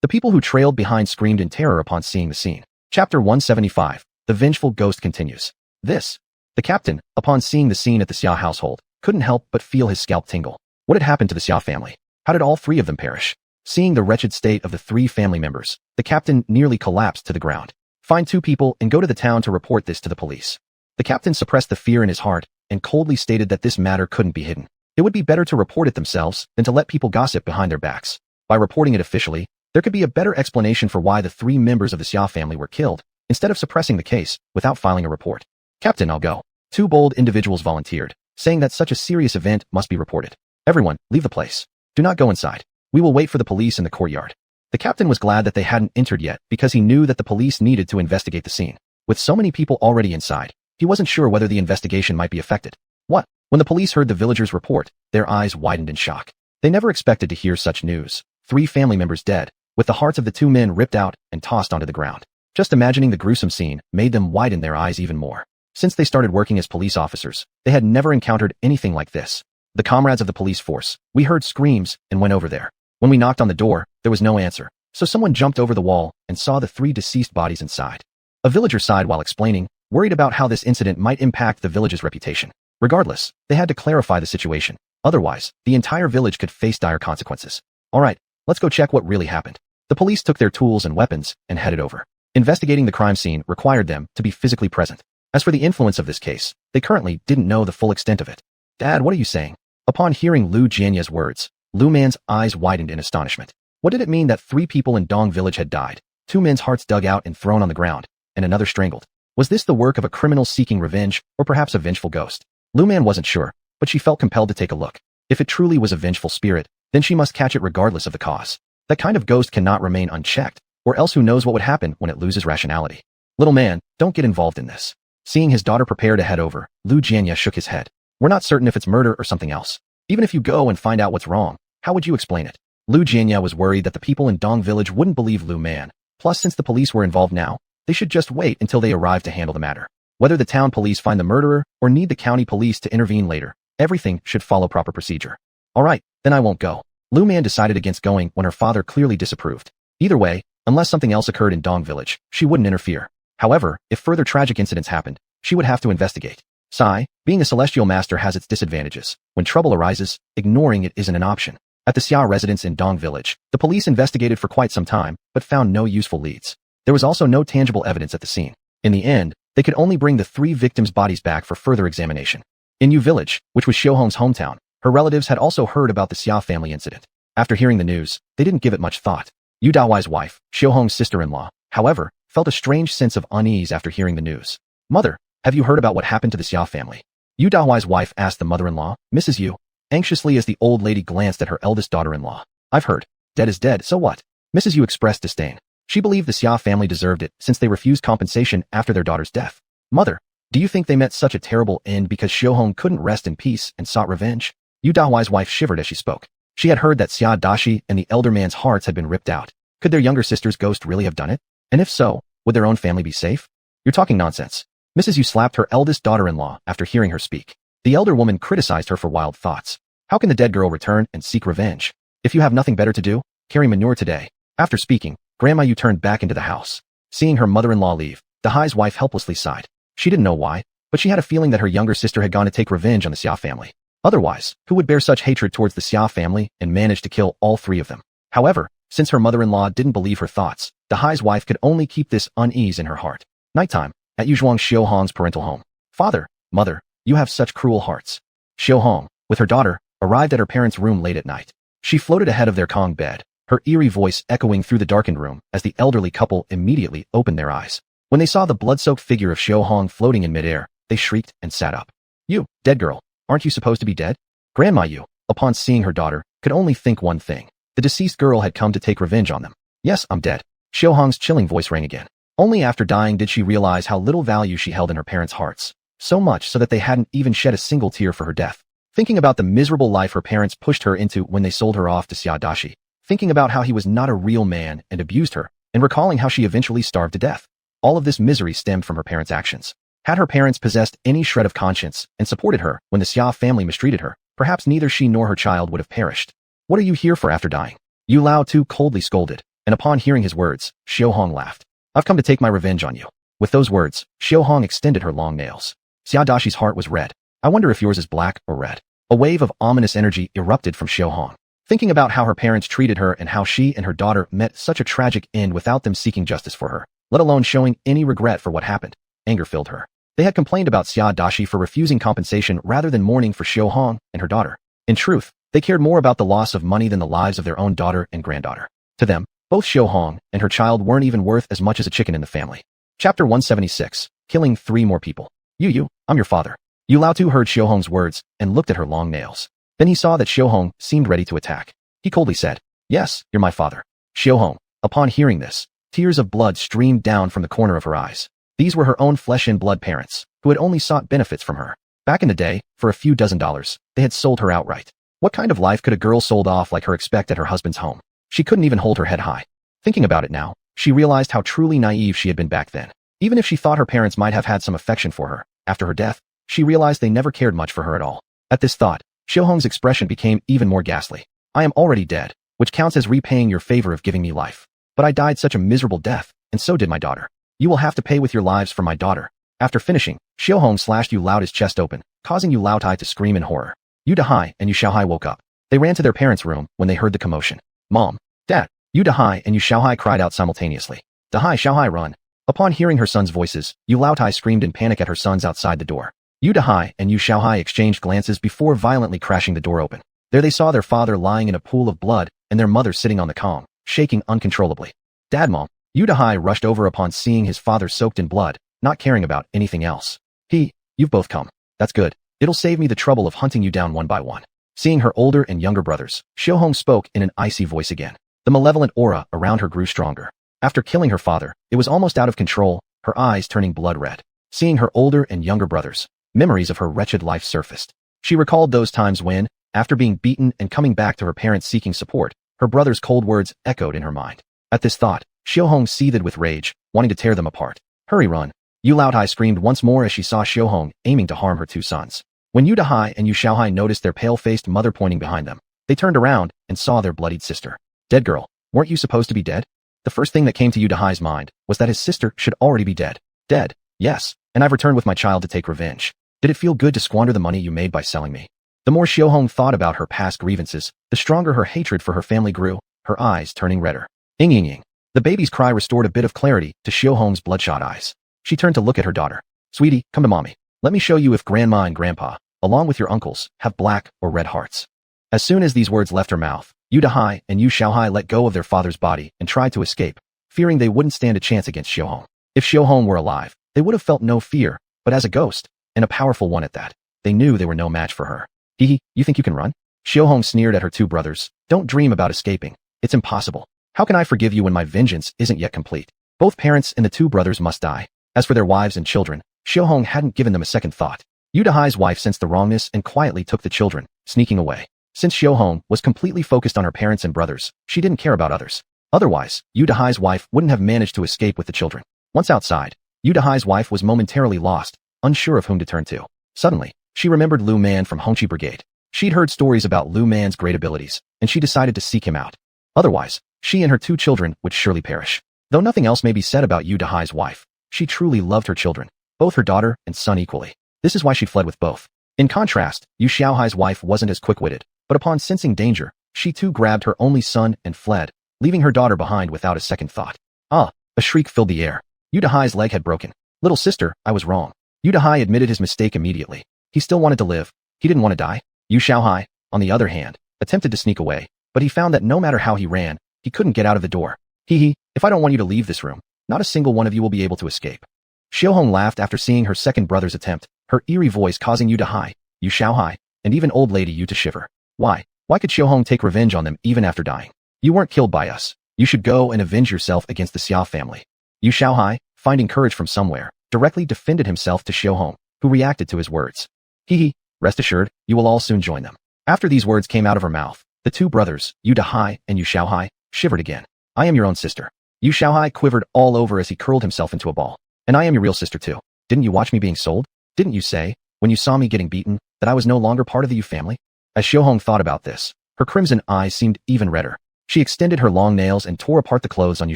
A: The people who trailed behind screamed in terror upon seeing the scene. Chapter 175. The Vengeful Ghost continues. The captain, upon seeing the scene at the Xia household, couldn't help but feel his scalp tingle. What had happened to the Xia family? How did all three of them perish? Seeing the wretched state of the three family members, the captain nearly collapsed to the ground. Find two people and go to the town to report this to the police. The captain suppressed the fear in his heart and coldly stated that this matter couldn't be hidden. It would be better to report it themselves than to let people gossip behind their backs. By reporting it officially, there could be a better explanation for why the three members of the Xia family were killed, instead of suppressing the case without filing a report. Captain, I'll go. Two bold individuals volunteered, saying that such a serious event must be reported. Everyone, leave the place. Do not go inside. We will wait for the police in the courtyard. The captain was glad that they hadn't entered yet because he knew that the police needed to investigate the scene. With so many people already inside, he wasn't sure whether the investigation might be affected. What? When the police heard the villagers' report, their eyes widened in shock. They never expected to hear such news. 3 family members dead, with the hearts of the 2 men ripped out and tossed onto the ground. Just imagining the gruesome scene made them widen their eyes even more. Since they started working as police officers, they had never encountered anything like this. The comrades of the police force, we heard screams and went over there. When we knocked on the door, there was no answer, so someone jumped over the wall and saw the 3 deceased bodies inside. A villager sighed while explaining, worried about how this incident might impact the village's reputation. Regardless, they had to clarify the situation. Otherwise, the entire village could face dire consequences. Alright, let's go check what really happened. The police took their tools and weapons and headed over. Investigating the crime scene required them to be physically present. As for the influence of this case, they currently didn't know the full extent of it. Dad, what are you saying? Upon hearing Lu Jianya's words, Lu Man's eyes widened in astonishment. What did it mean that 3 people in Dong village had died, 2 men's hearts dug out and thrown on the ground, and another strangled? Was this the work of a criminal seeking revenge, or perhaps a vengeful ghost? Lu Man wasn't sure, but she felt compelled to take a look. If it truly was a vengeful spirit, then she must catch it regardless of the cause. That kind of ghost cannot remain unchecked, or else who knows what would happen when it loses rationality. Little man, don't get involved in this. Seeing his daughter prepare to head over, Lu Jianya shook his head. We're not certain if it's murder or something else. Even if you go and find out what's wrong, how would you explain it? Lu Jianya was worried that the people in Dong village wouldn't believe Lu Man. Plus, since the police were involved now, they should just wait until they arrive to handle the matter. Whether the town police find the murderer or need the county police to intervene later, everything should follow proper procedure. Alright, then I won't go. Lu Man decided against going when her father clearly disapproved. Either way, unless something else occurred in Dong village, she wouldn't interfere. However, if further tragic incidents happened, she would have to investigate. Psi, being a celestial master has its disadvantages. When trouble arises, ignoring it isn't an option. At the Xia residence in Dong village, the police investigated for quite some time, but found no useful leads. There was also no tangible evidence at the scene. In the end, they could only bring the 3 victims' bodies back for further examination. In Yu village, which was Xiaohong's hometown, her relatives had also heard about the Xia family incident. After hearing the news, they didn't give it much thought. Yu Daoai's wife, Xiaohong's sister-in-law, however, felt a strange sense of unease after hearing the news. Mother, have you heard about what happened to the Xia family? Yu Daoai's wife asked the mother-in-law, Mrs. Yu, anxiously as the old lady glanced at her eldest daughter-in-law. I've heard. Dead is dead, so what? Mrs. Yu expressed disdain. She believed the Xia family deserved it since they refused compensation after their daughter's death. Mother, do you think they met such a terrible end because Xiaohong couldn't rest in peace and sought revenge? Yu Daoai's wife shivered as she spoke. She had heard that Xia Dashi and the elder man's hearts had been ripped out. Could their younger sister's ghost really have done it? And if so, would their own family be safe? You're talking nonsense. Mrs. Yu slapped her eldest daughter-in-law after hearing her speak. The elder woman criticized her for wild thoughts. How can the dead girl return and seek revenge? If you have nothing better to do, carry manure today. After speaking, Grandma Yu turned back into the house. Seeing her mother-in-law leave, Dahai's wife helplessly sighed. She didn't know why, but she had a feeling that her younger sister had gone to take revenge on the Xia family. Otherwise, who would bear such hatred towards the Xia family and manage to kill all 3 of them? However, since her mother-in-law didn't believe her thoughts, Dahai's wife could only keep this unease in her heart. Nighttime, at Yuzhuang Xiaohong's parental home. Father, mother, you have such cruel hearts. Xiaohong, with her daughter, arrived at her parents' room late at night. She floated ahead of their Kong bed, her eerie voice echoing through the darkened room as the elderly couple immediately opened their eyes. When they saw the blood-soaked figure of Xiaohong floating in midair, they shrieked and sat up. You, dead girl, aren't you supposed to be dead? Grandma Yu, upon seeing her daughter, could only think one thing. The deceased girl had come to take revenge on them. Yes, I'm dead. Xiaohong's chilling voice rang again. Only after dying did she realize how little value she held in her parents' hearts. So much so that they hadn't even shed a single tear for her death. Thinking about the miserable life her parents pushed her into when they sold her off to Xia Dashi. Thinking about how he was not a real man and abused her, and recalling how she eventually starved to death. All of this misery stemmed from her parents' actions. Had her parents possessed any shred of conscience and supported her when the Xia family mistreated her, perhaps neither she nor her child would have perished. What are you here for after dying? Yu Lao too coldly scolded, and upon hearing his words, Xiaohong laughed. I've come to take my revenge on you. With those words, Xiaohong extended her long nails. Xia Dashi's heart was red. I wonder if yours is black or red. A wave of ominous energy erupted from Xiaohong. Thinking about how her parents treated her and how she and her daughter met such a tragic end without them seeking justice for her, let alone showing any regret for what happened, anger filled her. They had complained about Xia Dashi for refusing compensation rather than mourning for Xiaohong and her daughter. In truth, they cared more about the loss of money than the lives of their own daughter and granddaughter. To them, both Xiaohong and her child weren't even worth as much as a chicken in the family. Chapter 176, Killing 3 More People. Yu, I'm your father. Yu Lao too heard Xiaohong's words and looked at her long nails. Then he saw that Xiaohong seemed ready to attack. He coldly said, Yes, you're my father. Xiaohong, upon hearing this, tears of blood streamed down from the corner of her eyes. These were her own flesh and blood parents, who had only sought benefits from her. Back in the day, for a few dozen dollars, they had sold her outright. What kind of life could a girl sold off like her expect at her husband's home? She couldn't even hold her head high. Thinking about it now, she realized how truly naive she had been back then. Even if she thought her parents might have had some affection for her, after her death, she realized they never cared much for her at all. At this thought, Xiaohong's expression became even more ghastly. I am already dead, which counts as repaying your favor of giving me life. But I died such a miserable death, and so did my daughter. You will have to pay with your lives for my daughter. After finishing, Xiaohong slashed Yu Lao's chest open, causing Yu Laotai to scream in horror. Yu Dahai and Yu Xiaohai woke up. They ran to their parents' room when they heard the commotion. Mom, Dad, Yu Dahai and Yu Xiaohai cried out simultaneously. Dahai, Xiaohai, run. Upon hearing her son's voices, Yu Laotai screamed in panic at her sons outside the door. Yu Dahai and Yu Xiaohai exchanged glances before violently crashing the door open. There they saw their father lying in a pool of blood and their mother sitting on the Kong, shaking uncontrollably. Dad, Mom. Yu Dahai rushed over upon seeing his father soaked in blood, not caring about anything else. You've both come. That's good. It'll save me the trouble of hunting you down one by one. Seeing her older and younger brothers, Xiaohong spoke in an icy voice again. The malevolent aura around her grew stronger. After killing her father, it was almost out of control, her eyes turning blood red. Seeing her older and younger brothers, memories of her wretched life surfaced. She recalled those times when, after being beaten and coming back to her parents seeking support, her brother's cold words echoed in her mind. At this thought, Xiaohong seethed with rage, wanting to tear them apart. Hurry, run! Yu Laotai screamed once more as she saw Xiaohong aiming to harm her two sons. When Yu Dahai and Yu Xiaohai noticed their pale-faced mother pointing behind them, they turned around and saw their bloodied sister. Dead girl, weren't you supposed to be dead? The first thing that came to Yu Dahai's mind was that his sister should already be dead. Dead, yes, and I've returned with my child to take revenge. Did it feel good to squander the money you made by selling me? The more Xiaohong thought about her past grievances, the stronger her hatred for her family grew, her eyes turning redder. Ying ying ying. The baby's cry restored a bit of clarity to Xiaohong's bloodshot eyes. She turned to look at her daughter. Sweetie, come to mommy. Let me show you if grandma and grandpa, along with your uncles, have black or red hearts. As soon as these words left her mouth, Yu Dahai and Yu Xiaohai let go of their father's body and tried to escape, fearing they wouldn't stand a chance against Xiaohong. If Xiaohong were alive, they would have felt no fear, but as a ghost, and a powerful one at that, they knew they were no match for her. Hehe, you think you can run? Xiaohong sneered at her two brothers. Don't dream about escaping. It's impossible. How can I forgive you when my vengeance isn't yet complete? Both parents and the two brothers must die. As for their wives and children, Xiaohong hadn't given them a second thought. Yu Dahai's wife sensed the wrongness and quietly took the children, sneaking away. Since Xiaohong was completely focused on her parents and brothers, she didn't care about others. Otherwise, Yu Dahai's wife wouldn't have managed to escape with the children. Once outside, Yu Dahai's wife was momentarily lost, unsure of whom to turn to. Suddenly, she remembered Lu Man from Hongqi Brigade. She'd heard stories about Lu Man's great abilities, and she decided to seek him out. Otherwise, she and her two children would surely perish. Though nothing else may be said about Yu Dahai's wife, she truly loved her children, both her daughter and son equally. This is why she fled with both. In contrast, Yu Xiaohai's wife wasn't as quick-witted, but upon sensing danger, she too grabbed her only son and fled, leaving her daughter behind without a second thought. Ah! A shriek filled the air. Yu Dahai's leg had broken. Little sister, I was wrong. Yu Dahai admitted his mistake immediately. He still wanted to live. He didn't want to die. Yu Xiaohai, on the other hand, attempted to sneak away, but he found that no matter how he ran, he couldn't get out of the door. Hehe, if I don't want you to leave this room, not a single one of you will be able to escape. Xiaohong laughed after seeing her second brother's attempt, her eerie voice causing Yu Dahai, Yu Xiaohai, and even old lady Yu to shiver. Why? Why could Xiaohong take revenge on them even after dying? You weren't killed by us. You should go and avenge yourself against the Xia family. Yu Xiaohai, finding courage from somewhere, directly defended himself to Xiaohong, who reacted to his words. Hehe, rest assured, you will all soon join them. After these words came out of her mouth, the two brothers, Yu Dahai and Yu Xiaohai, shivered again. I am your own sister. Yu Xiaohai quivered all over as he curled himself into a ball. And I am your real sister too. Didn't you watch me being sold? Didn't you say, when you saw me getting beaten, that I was no longer part of the Yu family? As Xiaohong thought about this, her crimson eyes seemed even redder. She extended her long nails and tore apart the clothes on Yu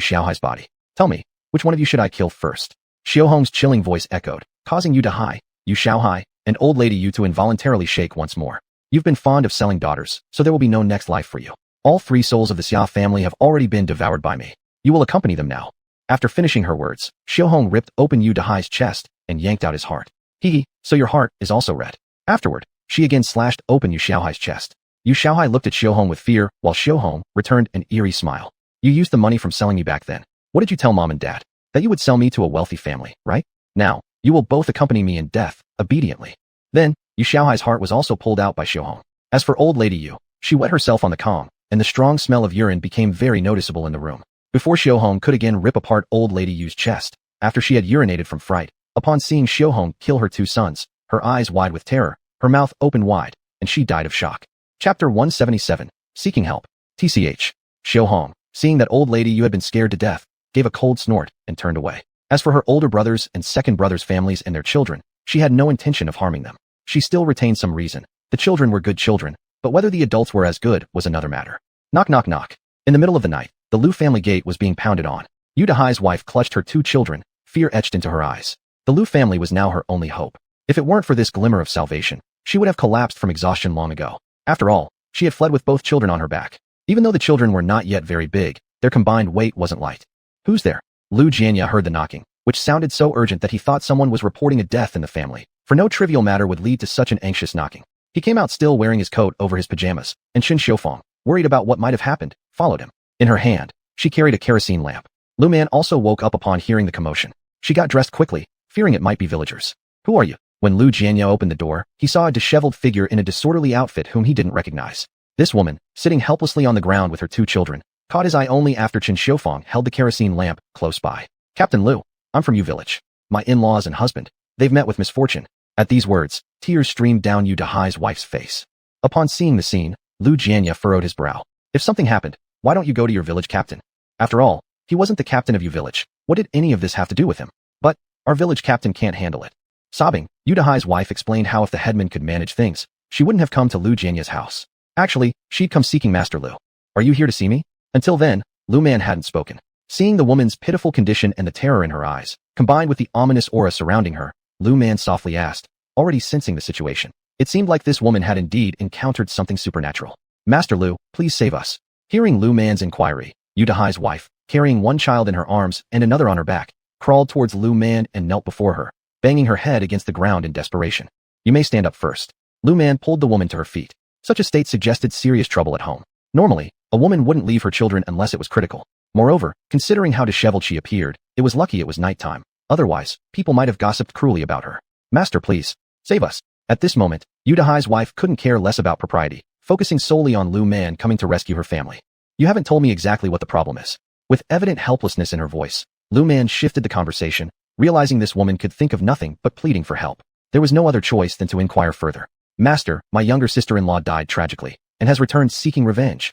A: Xiaohai's body. Tell me, which one of you should I kill first? Xiaohong's chilling voice echoed, causing Yu Dahai, Yu Xiaohai, and old lady Yu to involuntarily shake once more. You've been fond of selling daughters, so there will be no next life for you. All three souls of the Xia family have already been devoured by me. You will accompany them now. After finishing her words, Xiaohong ripped open Yu Dahai's chest and yanked out his heart. Hehe, so your heart is also red. Afterward, she again slashed open Yu Xiaohai's chest. Yu Xiaohai looked at Xiaohong with fear, while Xiaohong returned an eerie smile. You used the money from selling me back then. What did you tell mom and dad? That you would sell me to a wealthy family, right? Now, you will both accompany me in death, obediently. Then, Yu Xiaohai's heart was also pulled out by Xiaohong. As for old lady Yu, she wet herself on the Kong, and the strong smell of urine became very noticeable in the room. Before Xiaohong could again rip apart old lady Yu's chest, after she had urinated from fright, upon seeing Xiaohong kill her two sons, her eyes wide with terror, her mouth open wide, and she died of shock. Chapter 177, Seeking Help. TCH. Xiaohong, seeing that old lady Yu had been scared to death, gave a cold snort and turned away. As for her older brothers and second brothers' families and their children, she had no intention of harming them. She still retained some reason. The children were good children, but whether the adults were as good was another matter. Knock knock knock. In the middle of the night, the Lu family gate was being pounded on. Yu Dahai's wife clutched her two children, fear etched into her eyes. The Lu family was now her only hope. If it weren't for this glimmer of salvation, she would have collapsed from exhaustion long ago. After all, she had fled with both children on her back. Even though the children were not yet very big, their combined weight wasn't light. Who's there? Lu Jianya heard the knocking, which sounded so urgent that he thought someone was reporting a death in the family. For no trivial matter would lead to such an anxious knocking. He came out still wearing his coat over his pajamas, and Shin Xiaofeng, worried about what might have happened, followed him. In her hand, she carried a kerosene lamp. Lu Man also woke up upon hearing the commotion. She got dressed quickly, fearing it might be villagers. Who are you? When Lu Jianya opened the door, he saw a disheveled figure in a disorderly outfit whom he didn't recognize. This woman, sitting helplessly on the ground with her 2 children, caught his eye only after Chen Xiufeng held the kerosene lamp close by. "Captain Lu, I'm from Yu Village. My in-laws and husband, they've met with misfortune." At these words, tears streamed down Yu Dahai's wife's face. Upon seeing the scene, Lu Jianya furrowed his brow. "If something happened, why don't you go to your village captain? After all, he wasn't the captain of Yu Village. What did any of this have to do with him? But our village captain can't handle it." Sobbing, Yu Dahai's wife explained how if the headman could manage things, she wouldn't have come to Lu Jianya's house. Actually, she'd come seeking Master Lu. "Are you here to see me?" Until then, Lu Man hadn't spoken. Seeing the woman's pitiful condition and the terror in her eyes, combined with the ominous aura surrounding her, Lu Man softly asked, already sensing the situation. It seemed like this woman had indeed encountered something supernatural. "Master Lu, please save us." Hearing Lu Man's inquiry, Yu Dahai's wife, carrying one child in her arms and another on her back, crawled towards Lu Man and knelt before her, banging her head against the ground in desperation. "You may stand up first." Lu Man pulled the woman to her feet. Such a state suggested serious trouble at home. Normally, a woman wouldn't leave her children unless it was critical. Moreover, considering how disheveled she appeared, it was lucky it was nighttime. Otherwise, people might have gossiped cruelly about her. "Master, please, save us." At this moment, Yu Dahai's wife couldn't care less about propriety, focusing solely on Lu Man coming to rescue her family. "You haven't told me exactly what the problem is." With evident helplessness in her voice, Lu Man shifted the conversation, realizing this woman could think of nothing but pleading for help. There was no other choice than to inquire further. "Master, my younger sister-in-law died tragically, and has returned seeking revenge.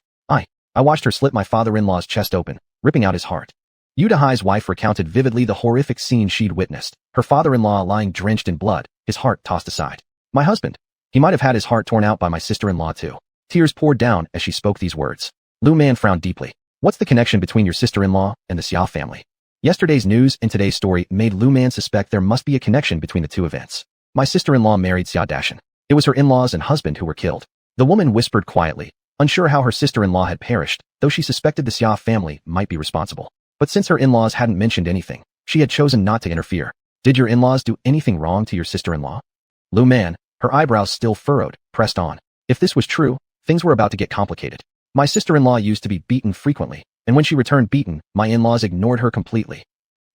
A: I watched her slit my father-in-law's chest open, ripping out his heart." Yu Dahai's wife recounted vividly the horrific scene she'd witnessed, her father-in-law lying drenched in blood, his heart tossed aside. "My husband. He might have had his heart torn out by my sister-in-law too." Tears poured down as she spoke these words. Lu Man frowned deeply. "What's the connection between your sister-in-law and the Xia family?" Yesterday's news and today's story made Lu Man suspect there must be a connection between the two events. "My sister-in-law married Xia Dashan. It was her in-laws and husband who were killed." The woman whispered quietly, unsure how her sister-in-law had perished, though she suspected the Xia family might be responsible. But since her in-laws hadn't mentioned anything, she had chosen not to interfere. "Did your in-laws do anything wrong to your sister-in-law?" Lu Man, her eyebrows still furrowed, pressed on. If this was true, things were about to get complicated. "My sister-in-law used to be beaten frequently, and when she returned beaten, my in-laws ignored her completely."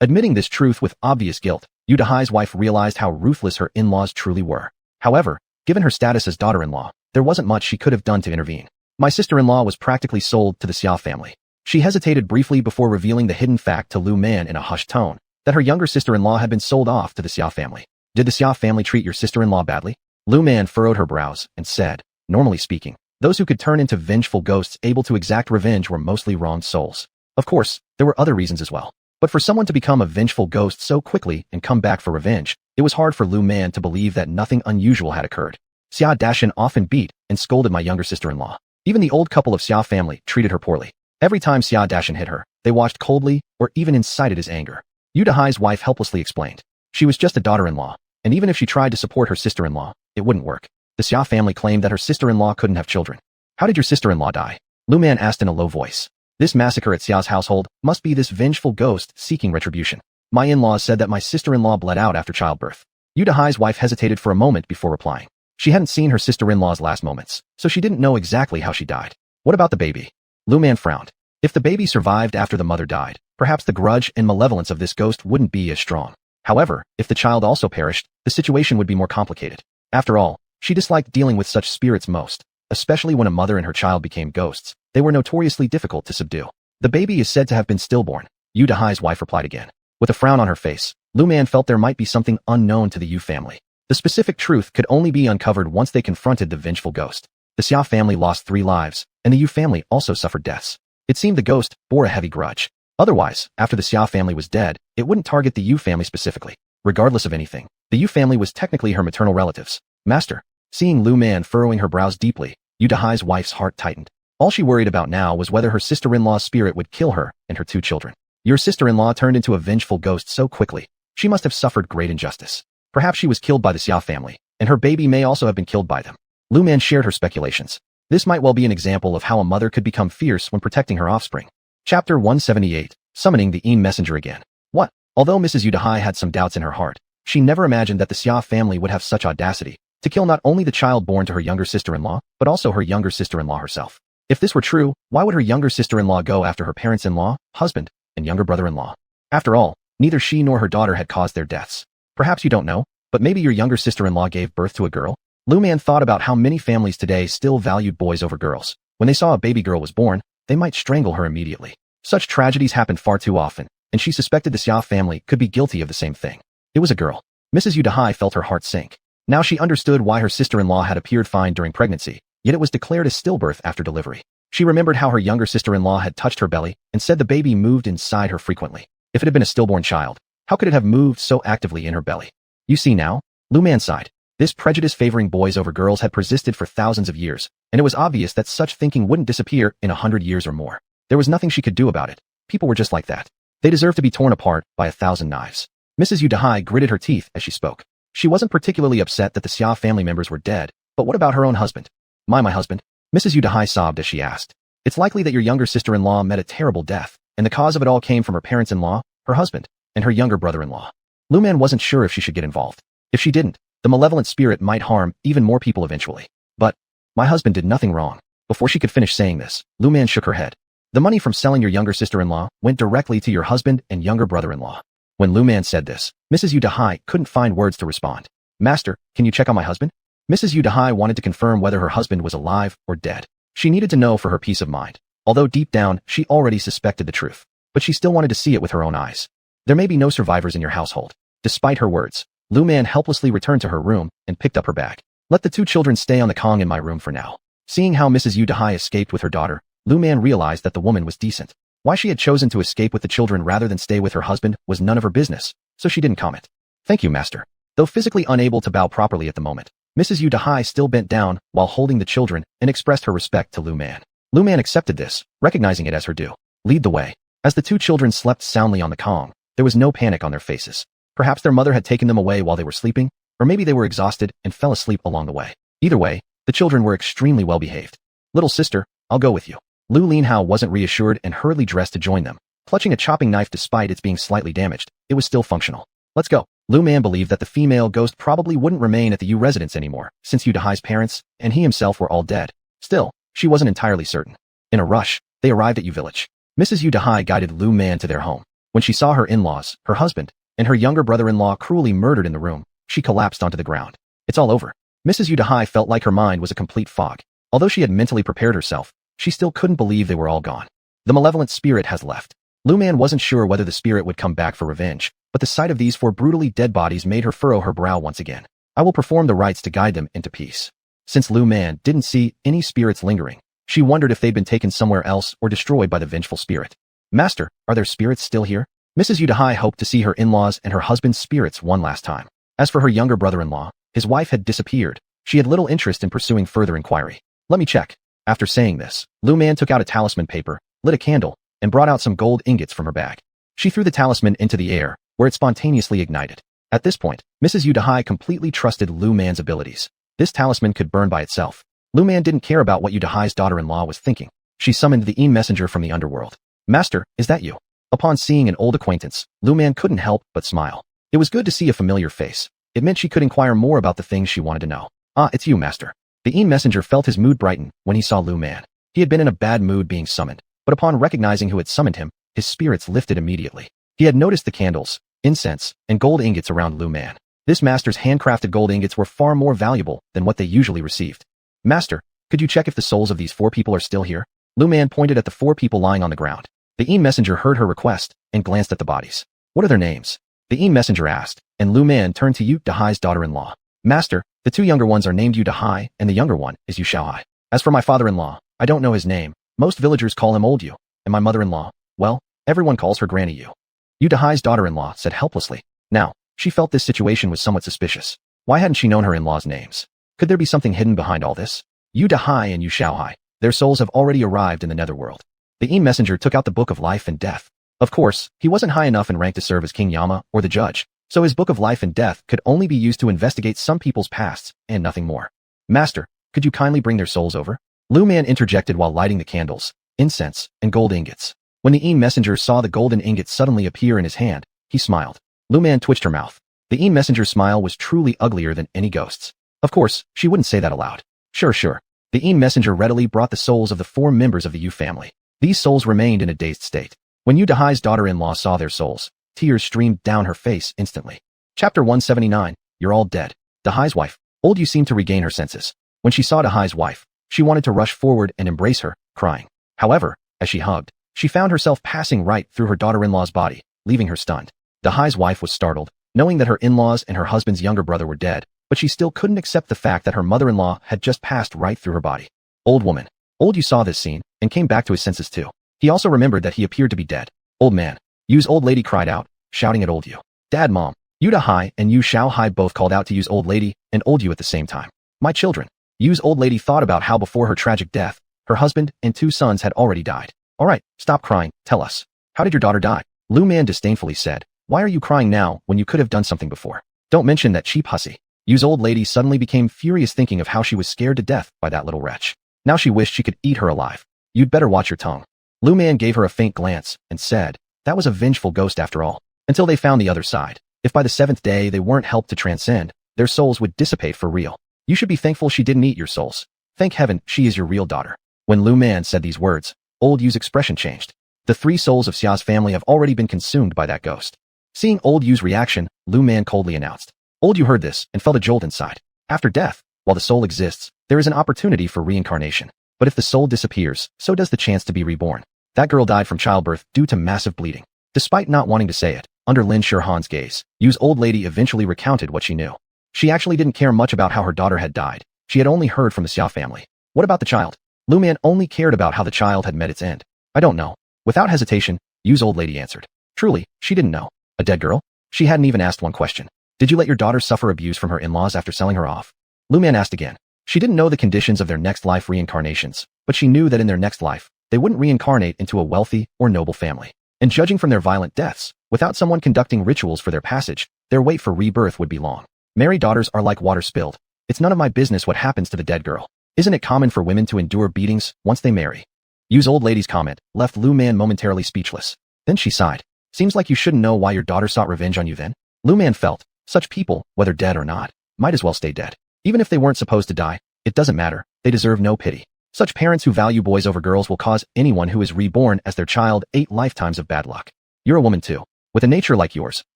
A: Admitting this truth with obvious guilt, Yu Dahai's wife realized how ruthless her in-laws truly were. However, given her status as daughter-in-law, there wasn't much she could have done to intervene. "My sister-in-law was practically sold to the Xia family." She hesitated briefly before revealing the hidden fact to Lu Man in a hushed tone, that her younger sister-in-law had been sold off to the Xia family. "Did the Xia family treat your sister-in-law badly?" Lu Man furrowed her brows and said, "Normally speaking, those who could turn into vengeful ghosts able to exact revenge were mostly wronged souls. Of course, there were other reasons as well. But for someone to become a vengeful ghost so quickly and come back for revenge, it was hard for Lu Man to believe that nothing unusual had occurred. Xia Dashan often beat and scolded my younger sister-in-law. Even the old couple of Xia family treated her poorly. Every time Xia Dashan hit her, they watched coldly or even incited his anger." Yu Dahai's wife helplessly explained. She was just a daughter-in-law, and even if she tried to support her sister-in-law, it wouldn't work. The Xia family claimed that her sister-in-law couldn't have children. "How did your sister-in-law die?" Lu Man asked in a low voice. "This massacre at Xia's household must be this vengeful ghost seeking retribution. My in-laws said that my sister-in-law bled out after childbirth." Yu Dahai's wife hesitated for a moment before replying. She hadn't seen her sister-in-law's last moments, so she didn't know exactly how she died. "What about the baby?" Lu Man frowned. If the baby survived after the mother died, perhaps the grudge and malevolence of this ghost wouldn't be as strong. However, if the child also perished, the situation would be more complicated. After all, she disliked dealing with such spirits most, especially when a mother and her child became ghosts. They were notoriously difficult to subdue. "The baby is said to have been stillborn," Yu Dahai's wife replied again. With a frown on her face, Lu Man felt there might be something unknown to the Yu family. The specific truth could only be uncovered once they confronted the vengeful ghost. The Xia family lost 3 lives, and the Yu family also suffered deaths. It seemed the ghost bore a heavy grudge. Otherwise, after the Xia family was dead, it wouldn't target the Yu family specifically. Regardless of anything, the Yu family was technically her maternal relatives. "Master." Seeing Lu Man furrowing her brows deeply, Yu Dahai's wife's heart tightened. All she worried about now was whether her sister-in-law's spirit would kill her and her 2 children. "Your sister-in-law turned into a vengeful ghost so quickly. She must have suffered great injustice. Perhaps she was killed by the Xia family, and her baby may also have been killed by them." Lu Man shared her speculations. This might well be an example of how a mother could become fierce when protecting her offspring. Chapter 178, Summoning the Messenger Again. What? Although Mrs. Yu Dahai had some doubts in her heart, she never imagined that the Xia family would have such audacity to kill not only the child born to her younger sister-in-law, but also her younger sister-in-law herself. If this were true, why would her younger sister-in-law go after her parents-in-law, husband, and younger brother-in-law? After all, neither she nor her daughter had caused their deaths. "Perhaps you don't know?" But maybe your younger sister-in-law gave birth to a girl? Lu Man thought about how many families today still valued boys over girls. When they saw a baby girl was born, they might strangle her immediately. Such tragedies happened far too often, and she suspected the Xia family could be guilty of the same thing. It was a girl. Mrs. Yu Dahai felt her heart sink. Now she understood why her sister-in-law had appeared fine during pregnancy, yet it was declared a stillbirth after delivery. She remembered how her younger sister-in-law had touched her belly and said the baby moved inside her frequently. If it had been a stillborn child, how could it have moved so actively in her belly? You see now? Lu Man sighed. This prejudice favoring boys over girls had persisted for thousands of years, and it was obvious that such thinking wouldn't disappear in 100 years or more. There was nothing she could do about it. People were just like that. They deserved to be torn apart by 1,000 knives. Mrs. Yu Dahai gritted her teeth as she spoke. She wasn't particularly upset that the Xia family members were dead, but what about her own husband? My husband? Mrs. Yu Dahai sobbed as she asked. It's likely that your younger sister-in-law met a terrible death, and the cause of it all came from her parents-in-law, her husband, and her younger brother-in-law. Lu Man wasn't sure if she should get involved. If she didn't, the malevolent spirit might harm even more people eventually. But, my husband did nothing wrong. Before she could finish saying this, Lu Man shook her head. The money from selling your younger sister-in-law went directly to your husband and younger brother-in-law. When Lu Man said this, Mrs. Yu Dahai couldn't find words to respond. Master, can you check on my husband? Mrs. Yu Dahai wanted to confirm whether her husband was alive or dead. She needed to know for her peace of mind. Although deep down, she already suspected the truth. But she still wanted to see it with her own eyes. There may be no survivors in your household. Despite her words, Lu Man helplessly returned to her room and picked up her bag. Let the two children stay on the Kong in my room for now. Seeing how Mrs. Yu Dahai escaped with her daughter, Lu Man realized that the woman was decent. Why she had chosen to escape with the children rather than stay with her husband was none of her business, so she didn't comment. Thank you, master. Though physically unable to bow properly at the moment, Mrs. Yu Dahai still bent down while holding the children and expressed her respect to Lu Man. Lu Man accepted this, recognizing it as her due. Lead the way. As the two children slept soundly on the Kong, there was no panic on their faces. Perhaps their mother had taken them away while they were sleeping, or maybe they were exhausted and fell asleep along the way. Either way, the children were extremely well behaved. Little sister, I'll go with you. Lu Linhao wasn't reassured and hurriedly dressed to join them. Clutching a chopping knife despite its being slightly damaged, it was still functional. Let's go. Lu Man believed that the female ghost probably wouldn't remain at the Yu residence anymore, since Yu Dahai's parents and he himself were all dead. Still, she wasn't entirely certain. In a rush, they arrived at Yu village. Mrs. Yu Dahai guided Lu Man to their home. When she saw her in-laws, her husband, and her younger brother-in-law cruelly murdered in the room, she collapsed onto the ground. It's all over. Mrs. Yu Dahai felt like her mind was a complete fog. Although she had mentally prepared herself, she still couldn't believe they were all gone. The malevolent spirit has left. Lu Man wasn't sure whether the spirit would come back for revenge, but the sight of these 4 brutally dead bodies made her furrow her brow once again. I will perform the rites to guide them into peace. Since Lu Man didn't see any spirits lingering, she wondered if they'd been taken somewhere else or destroyed by the vengeful spirit. Master, are there spirits still here? Mrs. Yu Dahai hoped to see her in-laws and her husband's spirits one last time. As for her younger brother-in-law, his wife had disappeared. She had little interest in pursuing further inquiry. Let me check. After saying this, Lu Man took out a talisman paper, lit a candle, and brought out some gold ingots from her bag. She threw the talisman into the air, where it spontaneously ignited. At this point, Mrs. Yu Dahai completely trusted Lu Man's abilities. This talisman could burn by itself. Lu Man didn't care about what Yu Dahai's daughter-in-law was thinking. She summoned the messenger from the underworld. Master, is that you? Upon seeing an old acquaintance, Lu Man couldn't help but smile. It was good to see a familiar face. It meant she could inquire more about the things she wanted to know. Ah, it's you, master. The messenger felt his mood brighten when he saw Lu Man. He had been in a bad mood being summoned, but upon recognizing who had summoned him, his spirits lifted immediately. He had noticed the candles, incense, and gold ingots around Lu Man. This master's handcrafted gold ingots were far more valuable than what they usually received. Master, could you check if the souls of these 4 people are still here? Lu Man pointed at the 4 people lying on the ground. The messenger heard her request and glanced at the bodies. What are their names? The messenger asked, and Lu Man turned to Yu Dahai's daughter-in-law. Master, the 2 younger ones are named Yu Dahai, and the younger one is Yu Xiaohai. As for my father-in-law, I don't know his name. Most villagers call him Old Yu. And my mother-in-law, well, everyone calls her Granny Yu. Yu Dahai's daughter-in-law said helplessly. Now, she felt this situation was somewhat suspicious. Why hadn't she known her in-laws' names? Could there be something hidden behind all this? Yu Dahai and Yu Xiaohai, their souls have already arrived in the netherworld. The messenger took out the Book of Life and Death. Of course, he wasn't high enough in rank to serve as King Yama or the judge, so his Book of Life and Death could only be used to investigate some people's pasts and nothing more. Master, could you kindly bring their souls over? Lu Man interjected while lighting the candles, incense, and gold ingots. When the messenger saw the golden ingots suddenly appear in his hand, he smiled. Lu Man twitched her mouth. The messenger's smile was truly uglier than any ghost's. Of course, she wouldn't say that aloud. Sure. The messenger readily brought the souls of the 4 members of the Yu family. These souls remained in a dazed state. When Yu Dahai's daughter-in-law saw their souls, tears streamed down her face instantly. Chapter 179, you're all dead. Dahai's wife. Old Yu seemed to regain her senses. When she saw Dahai's wife, she wanted to rush forward and embrace her, crying. However, as she hugged, she found herself passing right through her daughter-in-law's body, leaving her stunned. Dahai's wife was startled, knowing that her in-laws and her husband's younger brother were dead, but she still couldn't accept the fact that her mother-in-law had just passed right through her body. Old woman. Old Yu saw this scene, and came back to his senses too. He also remembered that he appeared to be dead. Old man. Yu's old lady cried out, shouting at Old Yu. Dad, Mom. Yu Dahai and Yu Xiaohai both called out to Yu's old lady and Old Yu at the same time. My children. Yu's old lady thought about how before her tragic death, her husband and 2 sons had already died. All right, stop crying, tell us. How did your daughter die? Lu Man disdainfully said. Why are you crying now when you could have done something before? Don't mention that cheap hussy. Yu's old lady suddenly became furious thinking of how she was scared to death by that little wretch. Now she wished she could eat her alive. You'd better watch your tongue. Lu Man gave her a faint glance and said, that was a vengeful ghost after all. Until they found the other side. If by the 7th day they weren't helped to transcend, their souls would dissipate for real. You should be thankful she didn't eat your souls. Thank heaven she is your real daughter. When Lu Man said these words, Old Yu's expression changed. The 3 souls of Xia's family have already been consumed by that ghost. Seeing Old Yu's reaction, Lu Man coldly announced. Old Yu heard this and felt a jolt inside. After death, while the soul exists, there is an opportunity for reincarnation. But if the soul disappears, so does the chance to be reborn. That girl died from childbirth due to massive bleeding. Despite not wanting to say it, under Lin Shirhan's gaze, Yu's old lady eventually recounted what she knew. She actually didn't care much about how her daughter had died. She had only heard from the Xia family. What about the child? Lu Man only cared about how the child had met its end. I don't know. Without hesitation, Yu's old lady answered. Truly, she didn't know. A dead girl? She hadn't even asked one question. Did you let your daughter suffer abuse from her in-laws after selling her off? Lu Man asked again. She didn't know the conditions of their next life reincarnations, but she knew that in their next life, they wouldn't reincarnate into a wealthy or noble family. And judging from their violent deaths, without someone conducting rituals for their passage, their wait for rebirth would be long. Married daughters are like water spilled. It's none of my business what happens to the dead girl. Isn't it common for women to endure beatings once they marry? Yu's old lady's comment left Lu Man momentarily speechless. Then she sighed. Seems like you shouldn't know why your daughter sought revenge on you then? Lu Man felt, such people, whether dead or not, might as well stay dead. Even if they weren't supposed to die, it doesn't matter, they deserve no pity. Such parents who value boys over girls will cause anyone who is reborn as their child 8 lifetimes of bad luck. You're a woman too. With a nature like yours,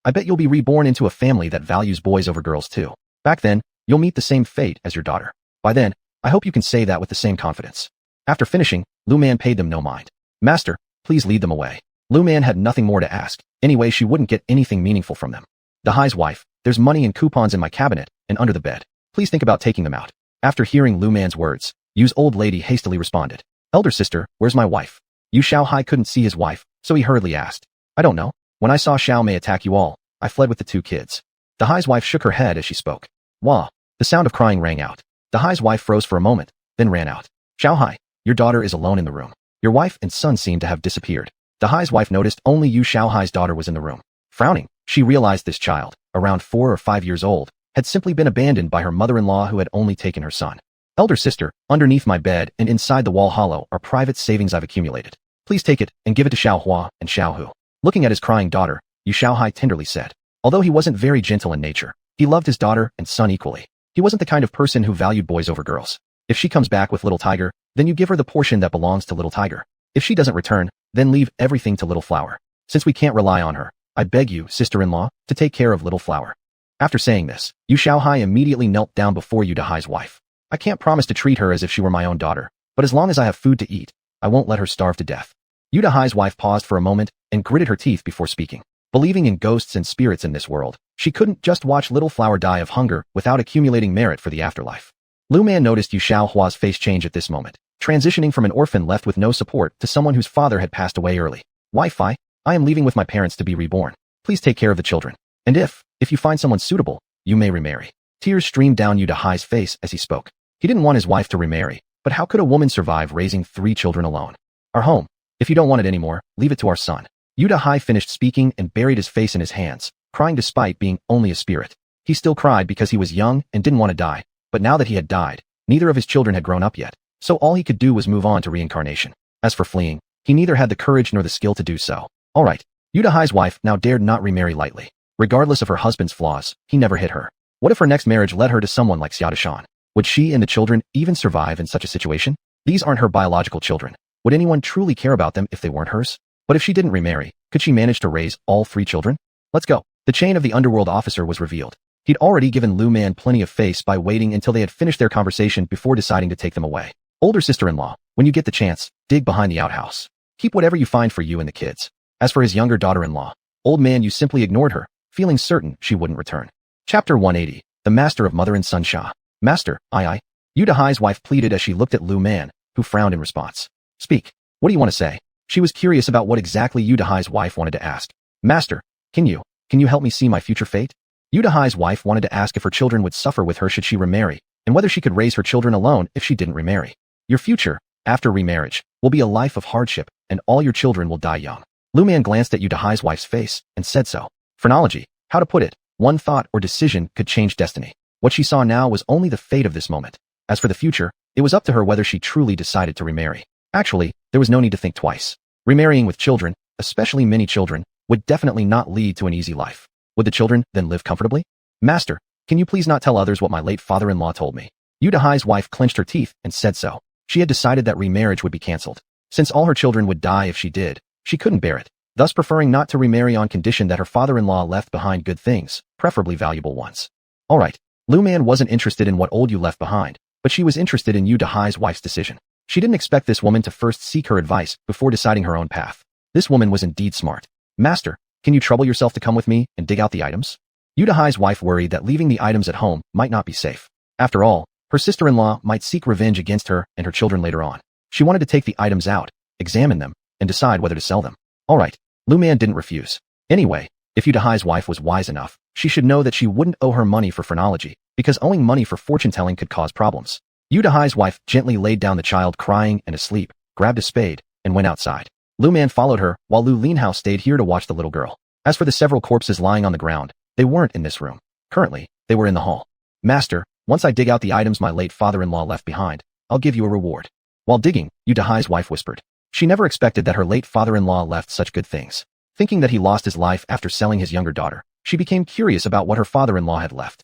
A: I bet you'll be reborn into a family that values boys over girls too. Back then, you'll meet the same fate as your daughter. By then, I hope you can say that with the same confidence. After finishing, Lu Man paid them no mind. Master, please lead them away. Lu Man had nothing more to ask. Anyway, she wouldn't get anything meaningful from them. Dahai's wife, there's money and coupons in my cabinet and under the bed. Please think about taking them out. After hearing Lu Man's words, Yu's old lady hastily responded. Elder sister, where's my wife? Yu Xiaohai couldn't see his wife, so he hurriedly asked. I don't know. When I saw Xiao Mei attack you all, I fled with the 2 kids. Dahai's wife shook her head as she spoke. Wah. The sound of crying rang out. Dahai's wife froze for a moment, then ran out. Xiaohai, your daughter is alone in the room. Your wife and son seem to have disappeared. Dahai's wife noticed only Yu Xiaohai's daughter was in the room. Frowning, she realized this child, around 4 or 5 years old, had simply been abandoned by her mother-in-law who had only taken her son. Elder sister, underneath my bed and inside the wall hollow are private savings I've accumulated. Please take it and give it to Xiao Hua and Xiao Hu. Looking at his crying daughter, Yu Xiaohai tenderly said. Although he wasn't very gentle in nature, he loved his daughter and son equally. He wasn't the kind of person who valued boys over girls. If she comes back with Little Tiger, then you give her the portion that belongs to Little Tiger. If she doesn't return, then leave everything to Little Flower. Since we can't rely on her, I beg you, sister-in-law, to take care of Little Flower. After saying this, Yu Xiaohai immediately knelt down before Yu Dahai's wife. I can't promise to treat her as if she were my own daughter, but as long as I have food to eat, I won't let her starve to death. Yu Dahai's wife paused for a moment and gritted her teeth before speaking. Believing in ghosts and spirits in this world, she couldn't just watch Little Flower die of hunger without accumulating merit for the afterlife. Lu Man noticed Yu Xiaohua's face change at this moment, transitioning from an orphan left with no support to someone whose father had passed away early. Wi-Fi, I am leaving with my parents to be reborn. Please take care of the children. And if you find someone suitable, you may remarry. Tears streamed down Yu Dahai's face as he spoke. He didn't want his wife to remarry, but how could a woman survive raising 3 children alone? Our home. If you don't want it anymore, leave it to our son. Yu Dahai finished speaking and buried his face in his hands, crying despite being only a spirit. He still cried because he was young and didn't want to die, but now that he had died, neither of his children had grown up yet, so all he could do was move on to reincarnation. As for fleeing, he neither had the courage nor the skill to do so. Alright, Yu Dahai's wife now dared not remarry lightly. Regardless of her husband's flaws, he never hit her. What if her next marriage led her to someone like Xia Dashan? Would she and the children even survive in such a situation? These aren't her biological children. Would anyone truly care about them if they weren't hers? But if she didn't remarry, could she manage to raise all 3 children? Let's go. The chain of the underworld officer was revealed. He'd already given Lu Man plenty of face by waiting until they had finished their conversation before deciding to take them away. Older sister-in-law, when you get the chance, dig behind the outhouse. Keep whatever you find for you and the kids. As for his younger daughter-in-law, old man, you simply ignored her, feeling certain she wouldn't return. Chapter 180. The Master of Mother and Son Xia. Master, I. Yu Dahai's wife pleaded as she looked at Lu Man, who frowned in response. Speak. What do you want to say? She was curious about what exactly Yu Dahai's wife wanted to ask. Master, can you help me see my future fate? Yu Dahai's wife wanted to ask if her children would suffer with her should she remarry, and whether she could raise her children alone if she didn't remarry. Your future, after remarriage, will be a life of hardship, and all your children will die young. Lu Man glanced at Yu Dahai's wife's face and said so. Phrenology, how to put it, one thought or decision could change destiny. What she saw now was only the fate of this moment. As for the future, it was up to her whether she truly decided to remarry. Actually, there was no need to think twice. Remarrying with children, especially many children, would definitely not lead to an easy life. Would the children then live comfortably? Master, can you please not tell others what my late father-in-law told me? Yu Dahai's wife clenched her teeth and said so. She had decided that remarriage would be cancelled. Since all her children would die if she did, she couldn't bear it, thus preferring not to remarry on condition that her father-in-law left behind good things, preferably valuable ones. Alright, Lu Man wasn't interested in what old Yu left behind, but she was interested in Yu Dahai's wife's decision. She didn't expect this woman to first seek her advice before deciding her own path. This woman was indeed smart. Master, can you trouble yourself to come with me and dig out the items? Yu Dahai's wife worried that leaving the items at home might not be safe. After all, her sister-in-law might seek revenge against her and her children later on. She wanted to take the items out, examine them, and decide whether to sell them. Alright, Lu Man didn't refuse. Anyway, if Yu Dahai's wife was wise enough, she should know that she wouldn't owe her money for phrenology, because owing money for fortune-telling could cause problems. Yu Dahai's wife gently laid down the child crying and asleep, grabbed a spade, and went outside. Lu Man followed her, while Lu Linhao stayed here to watch the little girl. As for the several corpses lying on the ground, they weren't in this room. Currently, they were in the hall. Master, once I dig out the items my late father-in-law left behind, I'll give you a reward. While digging, Yu Dahai's wife whispered. She never expected that her late father-in-law left such good things. Thinking that he lost his life after selling his younger daughter, she became curious about what her father-in-law had left.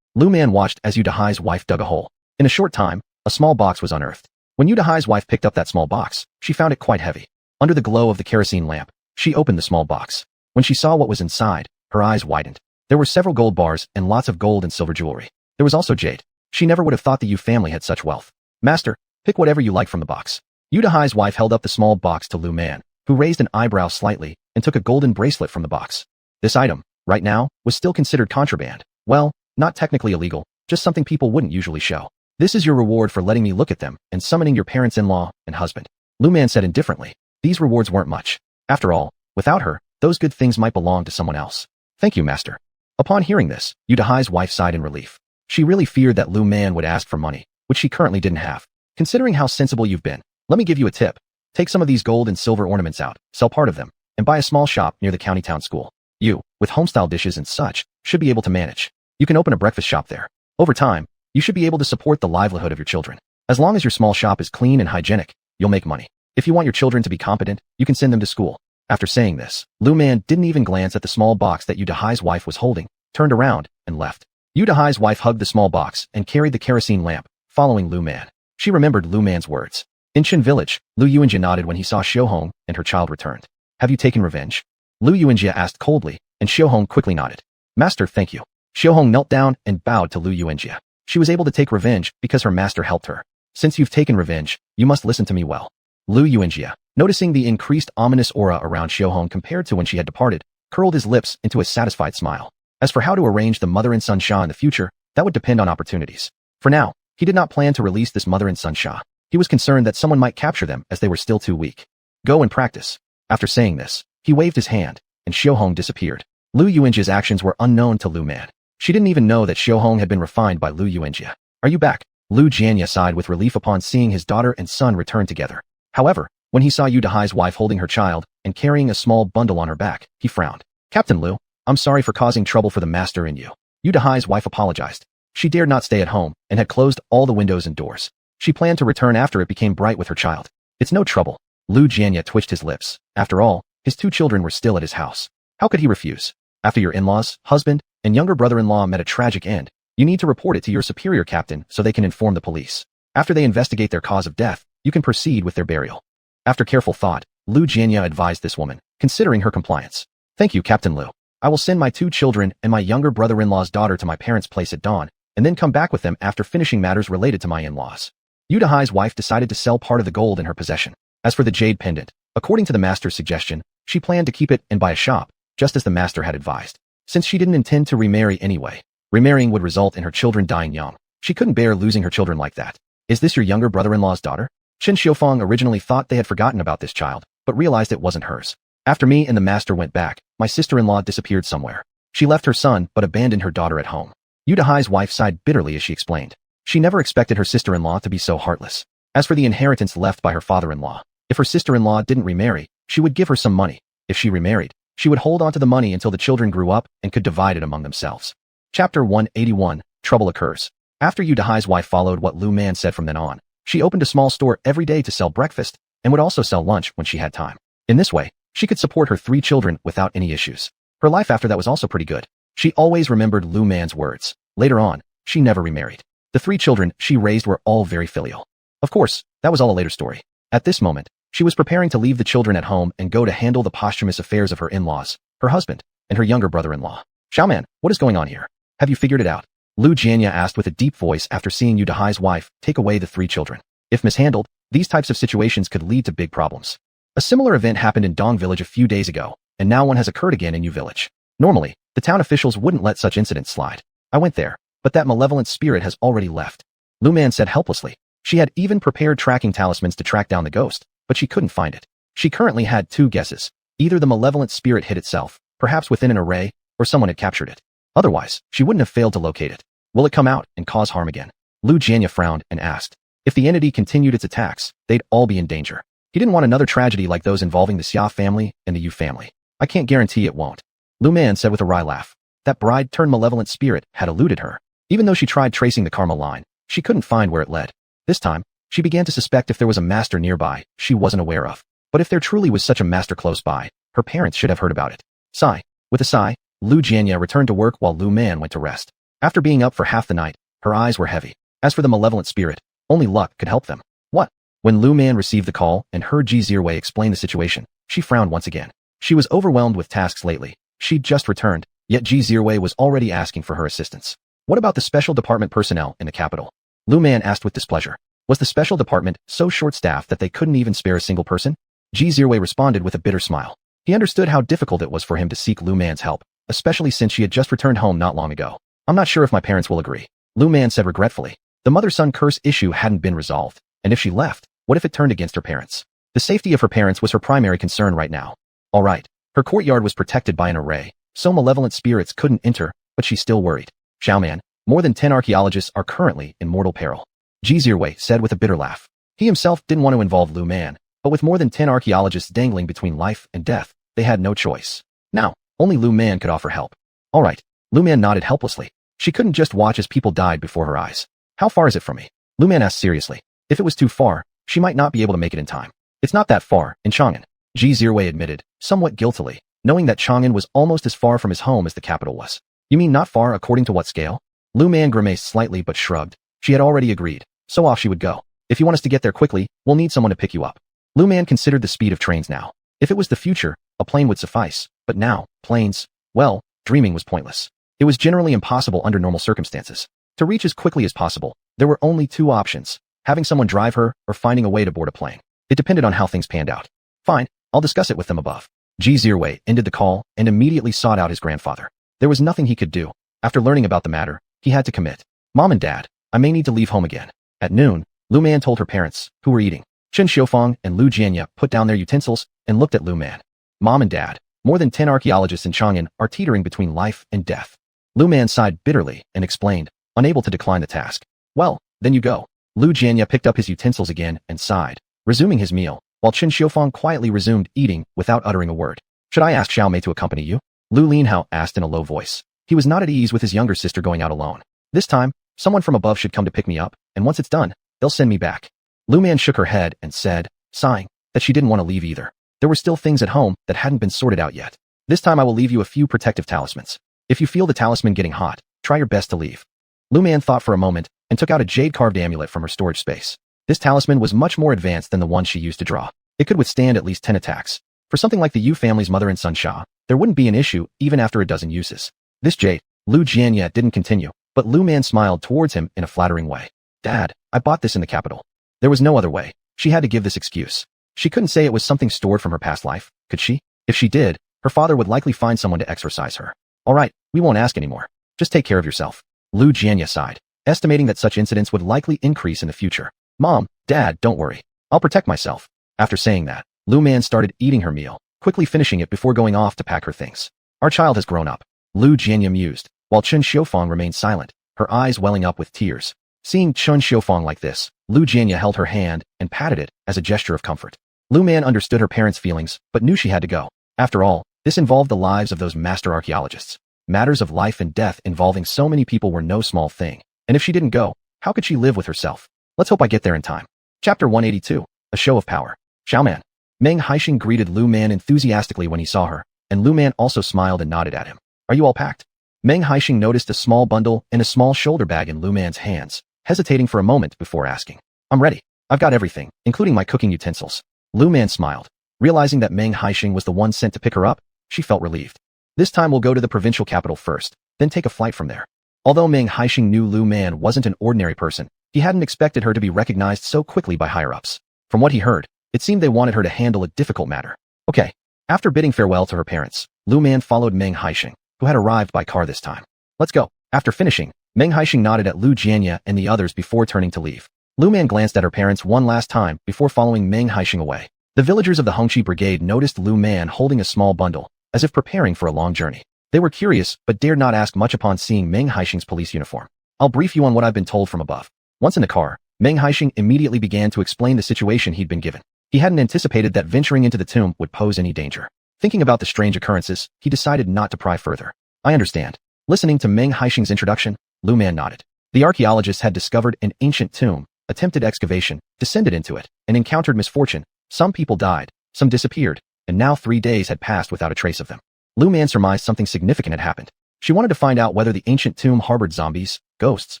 A: Lu Man watched as Yu Dahai's wife dug a hole. In a short time, a small box was unearthed. When Yu Dahai's wife picked up that small box, she found it quite heavy. Under the glow of the kerosene lamp, she opened the small box. When she saw what was inside, her eyes widened. There were several gold bars and lots of gold and silver jewelry. There was also jade. She never would have thought the Yu family had such wealth. Master, pick whatever you like from the box. Yu Dahai's wife held up the small box to Lu Man, who raised an eyebrow slightly and took a golden bracelet from the box. This item, right now, was still considered contraband. Well, not technically illegal, just something people wouldn't usually show. This is your reward for letting me look at them and summoning your parents-in-law and husband. Lu Man said indifferently. These rewards weren't much. After all, without her, those good things might belong to someone else. Thank you, master. Upon hearing this, Yu Dahai's wife sighed in relief. She really feared that Lu Man would ask for money, which she currently didn't have. Considering how sensible you've been, let me give you a tip. Take some of these gold and silver ornaments out, sell part of them, and buy a small shop near the county town school. You, with homestyle dishes and such, should be able to manage. You can open a breakfast shop there. Over time, you should be able to support the livelihood of your children. As long as your small shop is clean and hygienic, you'll make money. If you want your children to be competent, you can send them to school. After saying this, Lu Man didn't even glance at the small box that Yu Dahai's wife was holding, turned around, and left. Yu Dahai's wife hugged the small box and carried the kerosene lamp, following Lu Man. She remembered Lu Man's words. In Qin village, Lu Yuanjia nodded when he saw Xiaohong and her child returned. Have you taken revenge? Lu Yuanjia asked coldly, and Xiaohong quickly nodded. Master, thank you. Xiaohong knelt down and bowed to Lu Yuanjia. She was able to take revenge because her master helped her. Since you've taken revenge, you must listen to me well. Lu Yuanjia, noticing the increased ominous aura around Xiaohong compared to when she had departed, curled his lips into a satisfied smile. As for how to arrange the mother and son Xia in the future, that would depend on opportunities. For now, he did not plan to release this mother and son Xia. He was concerned that someone might capture them as they were still too weak. Go and practice. After saying this, he waved his hand, and Xiaohong disappeared. Lu Yuanjia's actions were unknown to Lu Man. She didn't even know that Xiaohong had been refined by Lu Yuanjia. Are you back? Lu Jianya sighed with relief upon seeing his daughter and son return together. However, when he saw Yu Dahai's wife holding her child and carrying a small bundle on her back, he frowned. Captain Lu, I'm sorry for causing trouble for the master and you. Yu Dahai's wife apologized. She dared not stay at home and had closed all the windows and doors. She planned to return after it became bright with her child. It's no trouble. Lu Jianya twitched his lips. After all, his two children were still at his house. How could he refuse? After your in-laws, husband, and younger brother-in-law met a tragic end, you need to report it to your superior captain so they can inform the police. After they investigate their cause of death, you can proceed with their burial. After careful thought, Lu Jianya advised this woman, considering her compliance. Thank you, Captain Lu. I will send my 2 children and my younger brother-in-law's daughter to my parents' place at dawn, and then come back with them after finishing matters related to my in-laws. Yu Dahai's wife decided to sell part of the gold in her possession. As for the jade pendant, according to the master's suggestion, she planned to keep it and buy a shop, just as the master had advised. Since she didn't intend to remarry anyway, remarrying would result in her children dying young. She couldn't bear losing her children like that. Is this your younger brother-in-law's daughter? Qin Xiufeng originally thought they had forgotten about this child, but realized it wasn't hers. After me and the master went back, my sister-in-law disappeared somewhere. She left her son but abandoned her daughter at home. Yu Dahai's wife sighed bitterly as she explained. She never expected her sister-in-law to be so heartless. As for the inheritance left by her father-in-law, if her sister-in-law didn't remarry, she would give her some money. If she remarried, she would hold on to the money until the children grew up and could divide it among themselves. Chapter 181, Trouble Occurs. After Yu Dahai's wife followed what Lu Man said from then on, she opened a small store every day to sell breakfast and would also sell lunch when she had time. In this way, she could support her 3 children without any issues. Her life after that was also pretty good. She always remembered Lu Man's words. Later on, she never remarried. The 3 children she raised were all very filial. Of course, that was all a later story. At this moment, she was preparing to leave the children at home and go to handle the posthumous affairs of her in-laws, her husband, and her younger brother-in-law. Xiaoman, what is going on here? Have you figured it out? Lu Jianya asked with a deep voice after seeing Yu Dahai's wife take away the 3 children. If mishandled, these types of situations could lead to big problems. A similar event happened in Dong Village a few days ago, and now one has occurred again in Yu Village. Normally, the town officials wouldn't let such incidents slide. I went there, but that malevolent spirit has already left. Lu Man said helplessly. She had even prepared tracking talismans to track down the ghost, but she couldn't find it. She currently had 2 guesses. Either the malevolent spirit hid itself, perhaps within an array, or someone had captured it. Otherwise, she wouldn't have failed to locate it. Will it come out and cause harm again? Lu Jianya frowned and asked. If the entity continued its attacks, they'd all be in danger. He didn't want another tragedy like those involving the Xia family and the Yu family. I can't guarantee it won't. Lu Man said with a wry laugh. That bride-turned-malevolent spirit had eluded her. Even though she tried tracing the karma line, she couldn't find where it led. This time, she began to suspect if there was a master nearby she wasn't aware of. But if there truly was such a master close by, her parents should have heard about it. Sigh. With a sigh, Lu Jianya returned to work while Lu Man went to rest. After being up for half the night, her eyes were heavy. As for the malevolent spirit, only luck could help them. What? When Lu Man received the call and heard Ji Zirwei explain the situation, she frowned once again. She was overwhelmed with tasks lately. She'd just returned, yet Ji Zirwei was already asking for her assistance. What about the special department personnel in the capital? Lu Man asked with displeasure. Was the special department so short-staffed that they couldn't even spare a single person? Ji Zirwei responded with a bitter smile. He understood how difficult it was for him to seek Lu Man's help, especially since she had just returned home not long ago. I'm not sure if my parents will agree. Lu Man said regretfully. The mother-son curse issue hadn't been resolved, and if she left, what if it turned against her parents? The safety of her parents was her primary concern right now. All right, her courtyard was protected by an array, so malevolent spirits couldn't enter, but she still worried. Xiaoman, more than 10 archaeologists are currently in mortal peril. Ji Zirwei said with a bitter laugh. He himself didn't want to involve Lu Man, but with more than 10 archaeologists dangling between life and death, they had no choice. Now, only Lu Man could offer help. All right, Lu Man nodded helplessly. She couldn't just watch as people died before her eyes. How far is it from me? Lu Man asked seriously. If it was too far, she might not be able to make it in time. It's not that far, in Chang'an, Ji Zirwei admitted, somewhat guiltily, knowing that Chang'an was almost as far from his home as the capital was. You mean not far according to what scale? Lu Man grimaced slightly but shrugged. She had already agreed, so off she would go. If you want us to get there quickly, we'll need someone to pick you up. Lu Man considered the speed of trains now. If it was the future, a plane would suffice, but now, planes, well, dreaming was pointless. It was generally impossible under normal circumstances. To reach as quickly as possible, there were only 2 options, having someone drive her or finding a way to board a plane. It depended on how things panned out. Fine, I'll discuss it with them above. Ji Zirwei ended the call and immediately sought out his grandfather. There was nothing he could do. After learning about the matter, he had to commit. Mom and Dad, I may need to leave home again. At noon, Lu Man told her parents, who were eating. Qin Xiufeng and Lu Jianya put down their utensils and looked at Lu Man. Mom and Dad, more than 10 archaeologists in Chang'an are teetering between life and death. Lu Man sighed bitterly and explained, unable to decline the task. Well, then you go. Lu Jianya picked up his utensils again and sighed, resuming his meal, while Qin Xiufeng quietly resumed eating without uttering a word. Should I ask Xiao Mei to accompany you? Lu Linhao asked in a low voice. He was not at ease with his younger sister going out alone. This time, someone from above should come to pick me up, and once it's done, they'll send me back. Lu Man shook her head and said, sighing, that she didn't want to leave either. There were still things at home that hadn't been sorted out yet. This time I will leave you a few protective talismans. If you feel the talisman getting hot, try your best to leave. Lu Man thought for a moment and took out a jade-carved amulet from her storage space. This talisman was much more advanced than the one she used to draw. It could withstand at least 10 attacks. For something like the Yu family's mother and son Xia, there wouldn't be an issue even after a dozen uses. This jade, Lu Jianye didn't continue, but Lu Man smiled towards him in a flattering way. Dad, I bought this in the capital. There was no other way. She had to give this excuse. She couldn't say it was something stored from her past life, could she? If she did, her father would likely find someone to exorcise her. All right, we won't ask anymore. Just take care of yourself. Lu Jianye sighed, estimating that such incidents would likely increase in the future. Mom, Dad, don't worry. I'll protect myself. After saying that, Lu Man started eating her meal, quickly finishing it before going off to pack her things. Our child has grown up. Lu Jianye mused, while Chen Xiufang remained silent, her eyes welling up with tears. Seeing Chen Xiufang like this, Lu Jianye held her hand and patted it as a gesture of comfort. Lu Man understood her parents' feelings, but knew she had to go. After all, this involved the lives of those master archaeologists. Matters of life and death involving so many people were no small thing, and if she didn't go, how could she live with herself? Let's hope I get there in time. Chapter 182, A Show of Power. Xiaoman. Meng Haixing greeted Lu Man enthusiastically when he saw her, and Lu Man also smiled and nodded at him. Are you all packed? Meng Haixing noticed a small bundle and a small shoulder bag in Lu Man's hands, hesitating for a moment before asking. I'm ready. I've got everything, including my cooking utensils. Lu Man smiled. Realizing that Meng Haixing was the one sent to pick her up, she felt relieved. This time we'll go to the provincial capital first, then take a flight from there. Although Meng Haixing knew Lu Man wasn't an ordinary person, he hadn't expected her to be recognized so quickly by higher-ups. From what he heard, it seemed they wanted her to handle a difficult matter. Okay. After bidding farewell to her parents, Lu Man followed Meng Haixing, who had arrived by car this time. Let's go. After finishing, Meng Haixing nodded at Lu Jianye and the others before turning to leave. Lu Man glanced at her parents one last time before following Meng Haixing away. The villagers of the Hongqi Brigade noticed Lu Man holding a small bundle, as if preparing for a long journey. They were curious, but dared not ask much upon seeing Meng Haixing's police uniform. I'll brief you on what I've been told from above. Once in the car, Meng Haixing immediately began to explain the situation he'd been given. He hadn't anticipated that venturing into the tomb would pose any danger. Thinking about the strange occurrences, he decided not to pry further. I understand. Listening to Meng Haixing's introduction, Lu Man nodded. The archaeologists had discovered an ancient tomb, attempted excavation, descended into it, and encountered misfortune. Some people died, some disappeared, and now 3 days had passed without a trace of them. Lu Man surmised something significant had happened. She wanted to find out whether the ancient tomb harbored zombies, ghosts,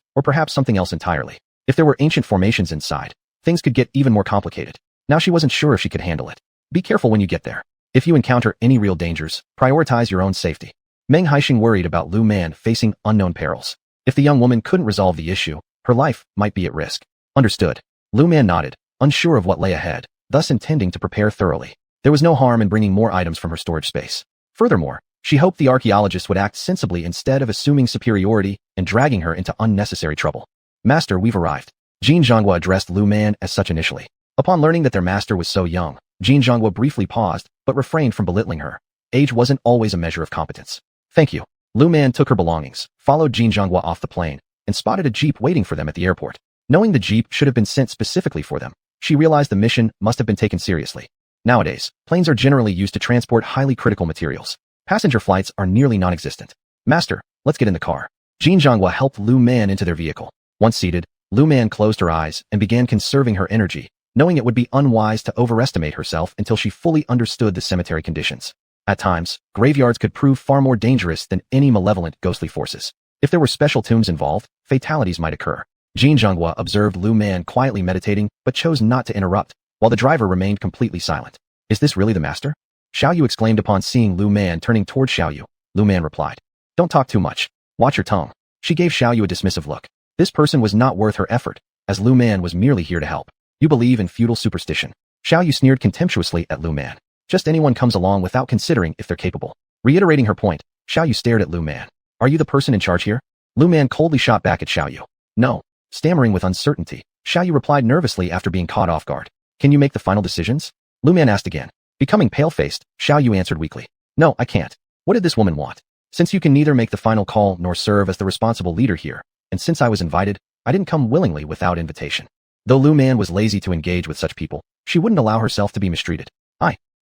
A: or perhaps something else entirely. If there were ancient formations inside, things could get even more complicated. Now she wasn't sure if she could handle it. Be careful when you get there. If you encounter any real dangers, prioritize your own safety. Meng Haixing worried about Lu Man facing unknown perils. If the young woman couldn't resolve the issue, her life might be at risk. Understood. Lu Man nodded, unsure of what lay ahead, thus intending to prepare thoroughly. There was no harm in bringing more items from her storage space. Furthermore, she hoped the archaeologists would act sensibly instead of assuming superiority and dragging her into unnecessary trouble. Master, we've arrived. Jin Zhonghua addressed Lu Man as such initially. Upon learning that their master was so young, Jin Zhonghua briefly paused, but refrained from belittling her. Age wasn't always a measure of competence. Thank you. Lu Man took her belongings, followed Jin Zhonghua off the plane, and spotted a jeep waiting for them at the airport. Knowing the jeep should have been sent specifically for them, she realized the mission must have been taken seriously. Nowadays, planes are generally used to transport highly critical materials. Passenger flights are nearly non-existent. Master, let's get in the car. Jin Zhonghua helped Lu Man into their vehicle. Once seated, Lu Man closed her eyes and began conserving her energy, knowing it would be unwise to overestimate herself until she fully understood the cemetery conditions. At times, graveyards could prove far more dangerous than any malevolent ghostly forces. If there were special tombs involved, fatalities might occur. Jin Zhonghua observed Lu Man quietly meditating but chose not to interrupt, while the driver remained completely silent. Is this really the master? Xiaoyu exclaimed upon seeing Lu Man turning toward Xiaoyu. Lu Man replied. Don't talk too much. Watch your tongue. She gave Xiaoyu a dismissive look. This person was not worth her effort, as Lu Man was merely here to help. You believe in feudal superstition. Xiaoyu sneered contemptuously at Lu Man. Just anyone comes along without considering if they're capable. Reiterating her point, Xiaoyu stared at Lu Man. Are you the person in charge here? Lu Man coldly shot back at Xiaoyu. No. Stammering with uncertainty, Xiaoyu replied nervously after being caught off guard. Can you make the final decisions? Lu Man asked again. Becoming pale-faced, Xiaoyu answered weakly. No, I can't. What did this woman want? Since you can neither make the final call nor serve as the responsible leader here, and since I was invited, I didn't come willingly without invitation. Though Lu Man was lazy to engage with such people, she wouldn't allow herself to be mistreated.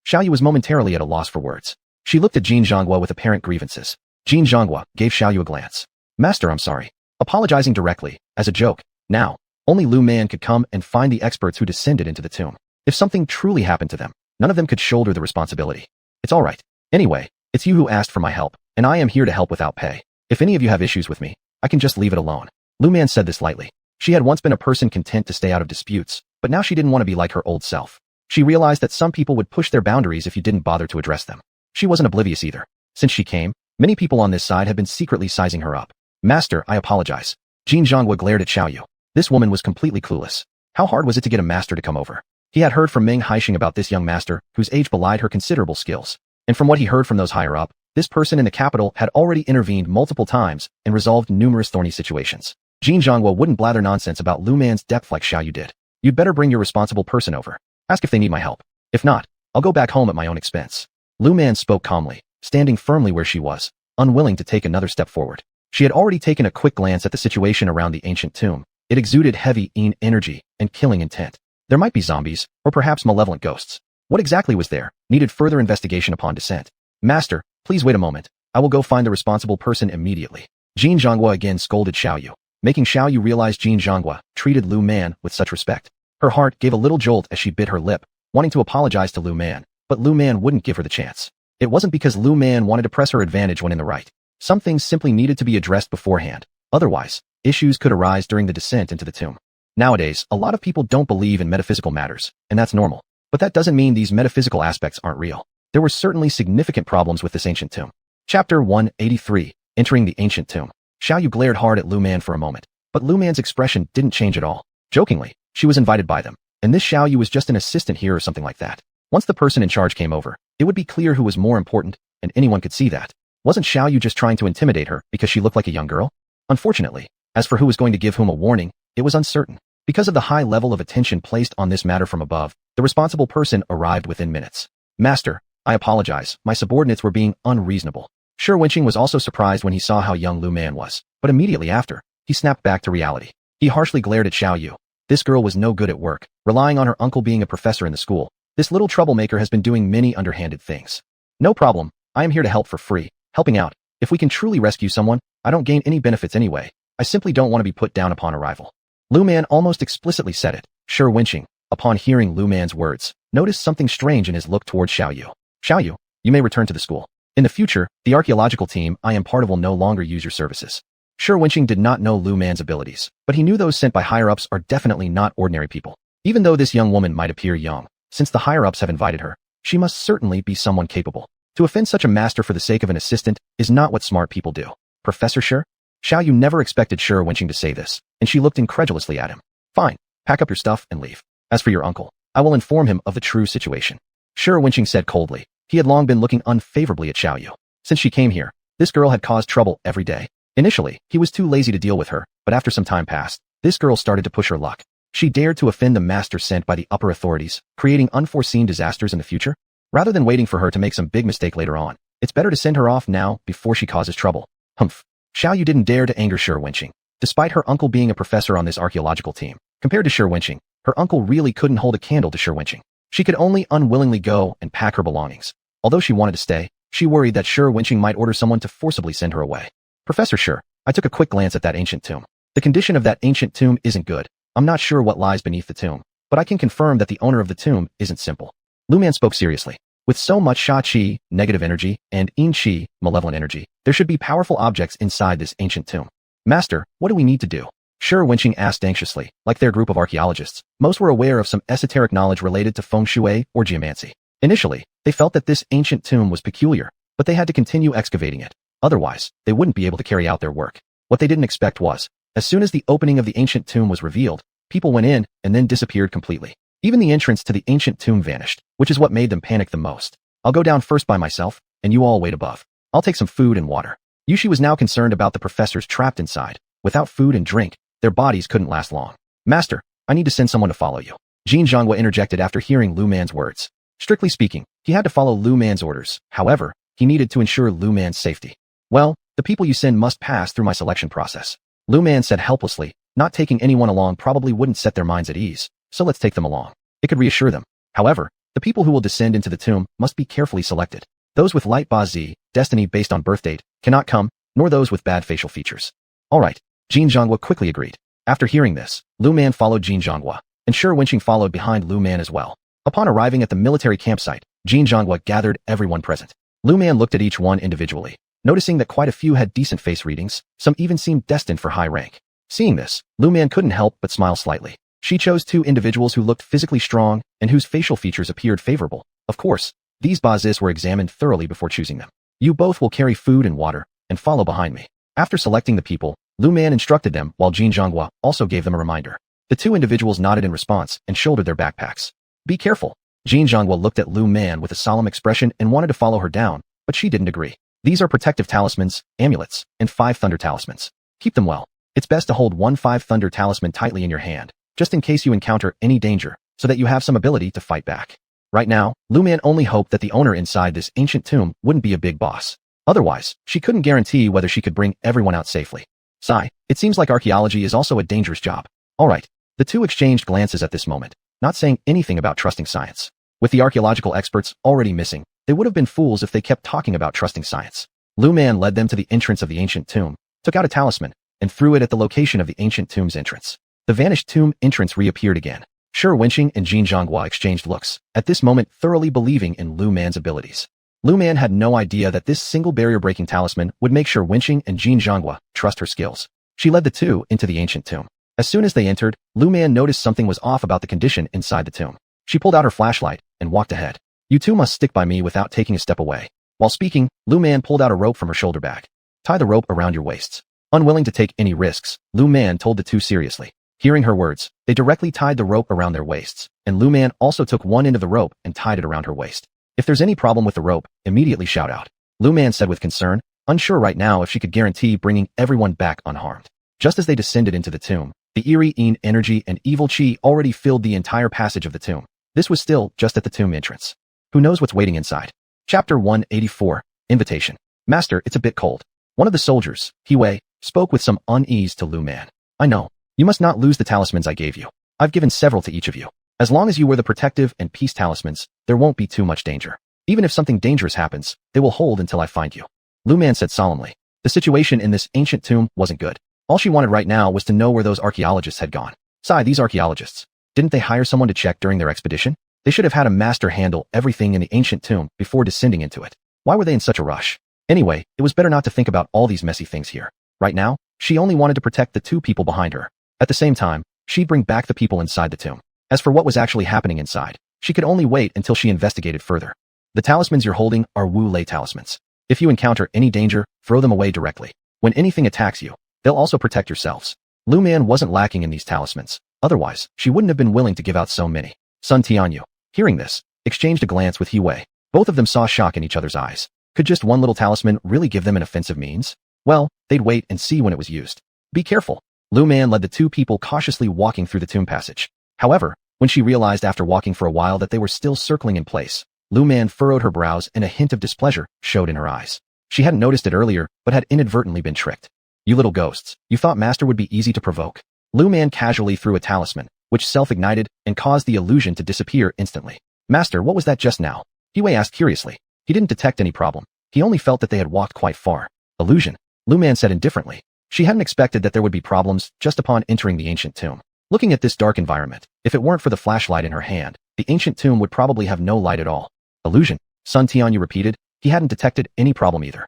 A: Xiaoyu was momentarily at a loss for words. She looked at Jin Zhonghua with apparent grievances. Jin Zhonghua gave Xiaoyu a glance. Master, I'm sorry. Apologizing directly, as a joke. Now, only Lu Man could come and find the experts who descended into the tomb. If something truly happened to them, none of them could shoulder the responsibility. It's all right. Anyway, it's you who asked for my help, and I am here to help without pay. If any of you have issues with me, I can just leave it alone. Lu Man said this lightly. She had once been a person content to stay out of disputes, but now she didn't want to be like her old self. She realized that some people would push their boundaries if you didn't bother to address them. She wasn't oblivious either. Since she came, many people on this side had been secretly sizing her up. Master, I apologize. Jin Zhonghua glared at Xiao Yu. This woman was completely clueless. How hard was it to get a master to come over? He had heard from Ming Haixing about this young master, whose age belied her considerable skills. And from what he heard from those higher up, this person in the capital had already intervened multiple times and resolved numerous thorny situations. Jin Zhonghua wouldn't blather nonsense about Lu Man's depth like Xiao Yu did. You'd better bring your responsible person over. Ask if they need my help. If not, I'll go back home at my own expense. Lu Man spoke calmly, standing firmly where she was, unwilling to take another step forward. She had already taken a quick glance at the situation around the ancient tomb. It exuded heavy energy and killing intent. There might be zombies, or perhaps malevolent ghosts. What exactly was there needed further investigation upon descent. Master, please wait a moment. I will go find the responsible person immediately. Jin Zhonghua again scolded Xiao Yu, making Xiao Yu realize Jin Zhonghua treated Lu Man with such respect. Her heart gave a little jolt as she bit her lip, wanting to apologize to Lu Man, but Lu Man wouldn't give her the chance. It wasn't because Lu Man wanted to press her advantage when in the right. Some things simply needed to be addressed beforehand. Otherwise, issues could arise during the descent into the tomb. Nowadays, a lot of people don't believe in metaphysical matters, and that's normal. But that doesn't mean these metaphysical aspects aren't real. There were certainly significant problems with this ancient tomb. Chapter 183, Entering the Ancient Tomb. Xiao Yu glared hard at Lu Man for a moment, but Lu Man's expression didn't change at all. Jokingly, she was invited by them, and this Xiao Yu was just an assistant here or something like that. Once the person in charge came over, it would be clear who was more important, and anyone could see that. Wasn't Xiao Yu just trying to intimidate her because she looked like a young girl? Unfortunately, as for who was going to give whom a warning, it was uncertain. Because of the high level of attention placed on this matter from above, the responsible person arrived within minutes. Master, I apologize, my subordinates were being unreasonable. Shi Wenqing was also surprised when he saw how young Lu Man was, but immediately after, he snapped back to reality. He harshly glared at Xiao Yu. This girl was no good at work, relying on her uncle being a professor in the school. This little troublemaker has been doing many underhanded things. No problem, I am here to help for free, helping out. If we can truly rescue someone, I don't gain any benefits anyway. I simply don't want to be put down upon arrival. Lu Man almost explicitly said it. Shi Wenqing, upon hearing Lu Man's words, noticed something strange in his look towards Xiao Yu. Xiao Yu, you may return to the school. In the future, the archaeological team I am part of will no longer use your services. Shi Wenqing did not know Lu Man's abilities, but he knew those sent by higher-ups are definitely not ordinary people. Even though this young woman might appear young, since the higher-ups have invited her, she must certainly be someone capable. To offend such a master for the sake of an assistant is not what smart people do. Professor Shi? Xiao Yu never expected Shi Wenqing to say this, and she looked incredulously at him. Fine, pack up your stuff and leave. As for your uncle, I will inform him of the true situation. Shi Wenqing said coldly. He had long been looking unfavorably at Xiao Yu. Since she came here, this girl had caused trouble every day. Initially, he was too lazy to deal with her, but after some time passed, this girl started to push her luck. She dared to offend the master sent by the upper authorities, creating unforeseen disasters in the future. Rather than waiting for her to make some big mistake later on, it's better to send her off now before she causes trouble. Humph. Xiao Yu didn't dare to anger Shi Wenqing. Despite her uncle being a professor on this archaeological team, compared to Shi Wenqing, her uncle really couldn't hold a candle to Shi Wenqing. She could only unwillingly go and pack her belongings. Although she wanted to stay, she worried that Shi Wenqing might order someone to forcibly send her away. Professor Shi, I took a quick glance at that ancient tomb. The condition of that ancient tomb isn't good. I'm not sure what lies beneath the tomb, but I can confirm that the owner of the tomb isn't simple. Lu Man spoke seriously. With so much Sha Qi, negative energy, and Yin Qi, malevolent energy, there should be powerful objects inside this ancient tomb. Master, what do we need to do? Shi Wenqing asked anxiously. Like their group of archaeologists, most were aware of some esoteric knowledge related to feng shui or geomancy. Initially, they felt that this ancient tomb was peculiar, but they had to continue excavating it. Otherwise, they wouldn't be able to carry out their work. What they didn't expect was, as soon as the opening of the ancient tomb was revealed, people went in and then disappeared completely. Even the entrance to the ancient tomb vanished, which is what made them panic the most. I'll go down first by myself, and you all wait above. I'll take some food and water. Yushi was now concerned about the professors trapped inside. Without food and drink, their bodies couldn't last long. Master, I need to send someone to follow you. Jin Zhonghua interjected after hearing Lu Man's words. Strictly speaking, he had to follow Lu Man's orders. However, he needed to ensure Lu Man's safety. Well, the people you send must pass through my selection process. Lu Man said helplessly. Not taking anyone along probably wouldn't set their minds at ease, so let's take them along. It could reassure them. However, the people who will descend into the tomb must be carefully selected. Those with light Ba-Zi, destiny based on birth date, cannot come, nor those with bad facial features. Alright, Jin Zhonghua quickly agreed. After hearing this, Lu Man followed Jin Zhonghua, and Shi Wenqing followed behind Lu Man as well. Upon arriving at the military campsite, Jin Zhonghua gathered everyone present. Lu Man looked at each one individually, noticing that quite a few had decent face readings, some even seemed destined for high rank. Seeing this, Lu Man couldn't help but smile slightly. She chose two individuals who looked physically strong and whose facial features appeared favorable. Of course, These bazis were examined thoroughly before choosing them. You both will carry food and water, and follow behind me. After selecting the people, Lu Man instructed them while Jin Zhonghua also gave them a reminder. The two individuals nodded in response and shouldered their backpacks. Be careful. Jin Zhonghua looked at Lu Man with a solemn expression and wanted to follow her down, but she didn't agree. These are protective talismans, amulets, and 5 thunder talismans. Keep them well. It's best to hold 1 5 thunder talisman tightly in your hand, just in case you encounter any danger, so that you have some ability to fight back. Right now, Lu Man only hoped that the owner inside this ancient tomb wouldn't be a big boss. Otherwise, she couldn't guarantee whether she could bring everyone out safely. Sigh, it seems like archaeology is also a dangerous job. Alright. The two exchanged glances at this moment, not saying anything about trusting science. With the archaeological experts already missing, they would have been fools if they kept talking about trusting science. Lu Man led them to the entrance of the ancient tomb, took out a talisman, and threw it at the location of the ancient tomb's entrance. The vanished tomb entrance reappeared again. Shi Wenqing and Jin Zhonghua exchanged looks, at this moment thoroughly believing in Lu Man's abilities. Lu Man had no idea that this single barrier-breaking talisman would make Shi Wenqing and Jin Zhonghua trust her skills. She led the two into the ancient tomb. As soon as they entered, Lu Man noticed something was off about the condition inside the tomb. She pulled out her flashlight and walked ahead. You two must stick by me without taking a step away. While speaking, Lu Man pulled out a rope from her shoulder bag. Tie the rope around your waists. Unwilling to take any risks, Lu Man told the two seriously. Hearing her words, they directly tied the rope around their waists, and Lu Man also took one end of the rope and tied it around her waist. If there's any problem with the rope, immediately shout out. Lu Man said with concern, unsure right now if she could guarantee bringing everyone back unharmed. Just as they descended into the tomb, the eerie energy and evil chi already filled the entire passage of the tomb. This was still just at the tomb entrance. Who knows what's waiting inside? Chapter 184, Invitation. Master, it's a bit cold. One of the soldiers, Hiwei, spoke with some unease to Lu Man. I know. You must not lose the talismans I gave you. I've given several to each of you. As long as you wear the protective and peace talismans, there won't be too much danger. Even if something dangerous happens, they will hold until I find you. Lu Man said solemnly. The situation in this ancient tomb wasn't good. All she wanted right now was to know where those archaeologists had gone. Sigh, these archaeologists. Didn't they hire someone to check during their expedition? They should have had a master handle everything in the ancient tomb before descending into it. Why were they in such a rush? Anyway, it was better not to think about all these messy things here. Right now, she only wanted to protect the two people behind her. At the same time, she'd bring back the people inside the tomb. As for what was actually happening inside, she could only wait until she investigated further. The talismans you're holding are Wu Lei talismans. If you encounter any danger, throw them away directly. When anything attacks you, they'll also protect yourselves. Lu Man wasn't lacking in these talismans. Otherwise, she wouldn't have been willing to give out so many. Sun Tianyu, hearing this, exchanged a glance with Hiwei. Both of them saw shock in each other's eyes. Could just one little talisman really give them an offensive means? Well, they'd wait and see when it was used. Be careful. Lu Man led the two people cautiously walking through the tomb passage. However, when she realized after walking for a while that they were still circling in place, Lu Man furrowed her brows and a hint of displeasure showed in her eyes. She hadn't noticed it earlier, but had inadvertently been tricked. You little ghosts, you thought Master would be easy to provoke. Lu Man casually threw a talisman, which self-ignited and caused the illusion to disappear instantly. Master, what was that just now? Hiwei asked curiously. He didn't detect any problem. He only felt that they had walked quite far. Illusion, Lu Man said indifferently. She hadn't expected that there would be problems just upon entering the ancient tomb. Looking at this dark environment, if it weren't for the flashlight in her hand, the ancient tomb would probably have no light at all. Illusion, Sun Tianyu repeated. He hadn't detected any problem either.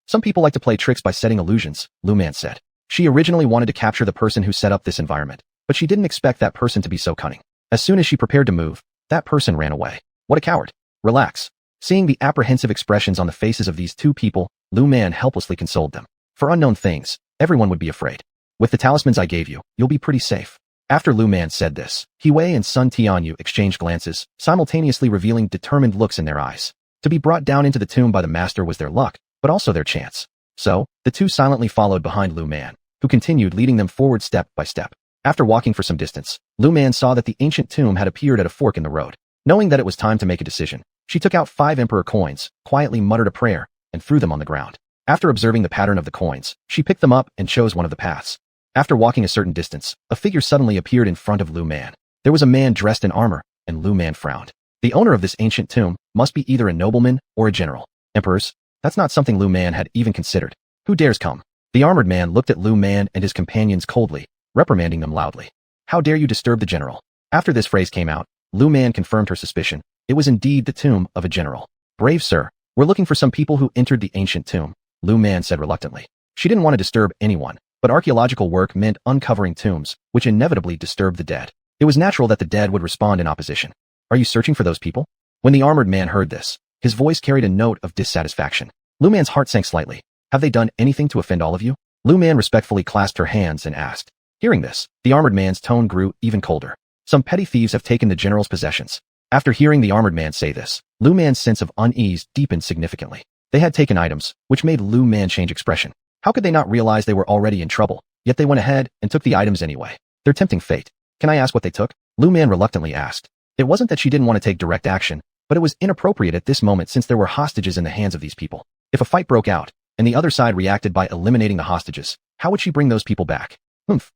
A: Some people like to play tricks by setting illusions, Lu Man said. She originally wanted to capture the person who set up this environment, but she didn't expect that person to be so cunning. As soon as she prepared to move, that person ran away. What a coward. Relax. Seeing the apprehensive expressions on the faces of these two people, Lu Man helplessly consoled them. For unknown things, everyone would be afraid. With the talismans I gave you, you'll be pretty safe. After Lu Man said this, Hiwei and Sun Tianyu exchanged glances, simultaneously revealing determined looks in their eyes. To be brought down into the tomb by the master was their luck, but also their chance. So, the two silently followed behind Lu Man, who continued leading them forward step by step. After walking for some distance, Lu Man saw that the ancient tomb had appeared at a fork in the road. Knowing that it was time to make a decision, she took out 5 emperor coins, quietly muttered a prayer, and threw them on the ground. After observing the pattern of the coins, she picked them up and chose one of the paths. After walking a certain distance, a figure suddenly appeared in front of Lu Man. There was a man dressed in armor, and Lu Man frowned. The owner of this ancient tomb must be either a nobleman or a general. Emperors? That's not something Lu Man had even considered. Who dares come? The armored man looked at Lu Man and his companions coldly, reprimanding them loudly. How dare you disturb the general? After this phrase came out, Lu Man confirmed her suspicion. It was indeed the tomb of a general. Brave sir, we're looking for some people who entered the ancient tomb, Lu Man said reluctantly. She didn't want to disturb anyone, but archaeological work meant uncovering tombs, which inevitably disturbed the dead. It was natural that the dead would respond in opposition. Are you searching for those people? When the armored man heard this, his voice carried a note of dissatisfaction. Lu Man's heart sank slightly. Have they done anything to offend all of you? Lu Man respectfully clasped her hands and asked. Hearing this, the armored man's tone grew even colder. Some petty thieves have taken the general's possessions. After hearing the armored man say this, Lu Man's sense of unease deepened significantly. They had taken items, which made Lu Man change expression. How could they not realize they were already in trouble? Yet they went ahead and took the items anyway. Their tempting fate. Can I ask what they took? Lu Man reluctantly asked. It wasn't that she didn't want to take direct action, but it was inappropriate at this moment since there were hostages in the hands of these people. If a fight broke out, and the other side reacted by eliminating the hostages, how would she bring those people back?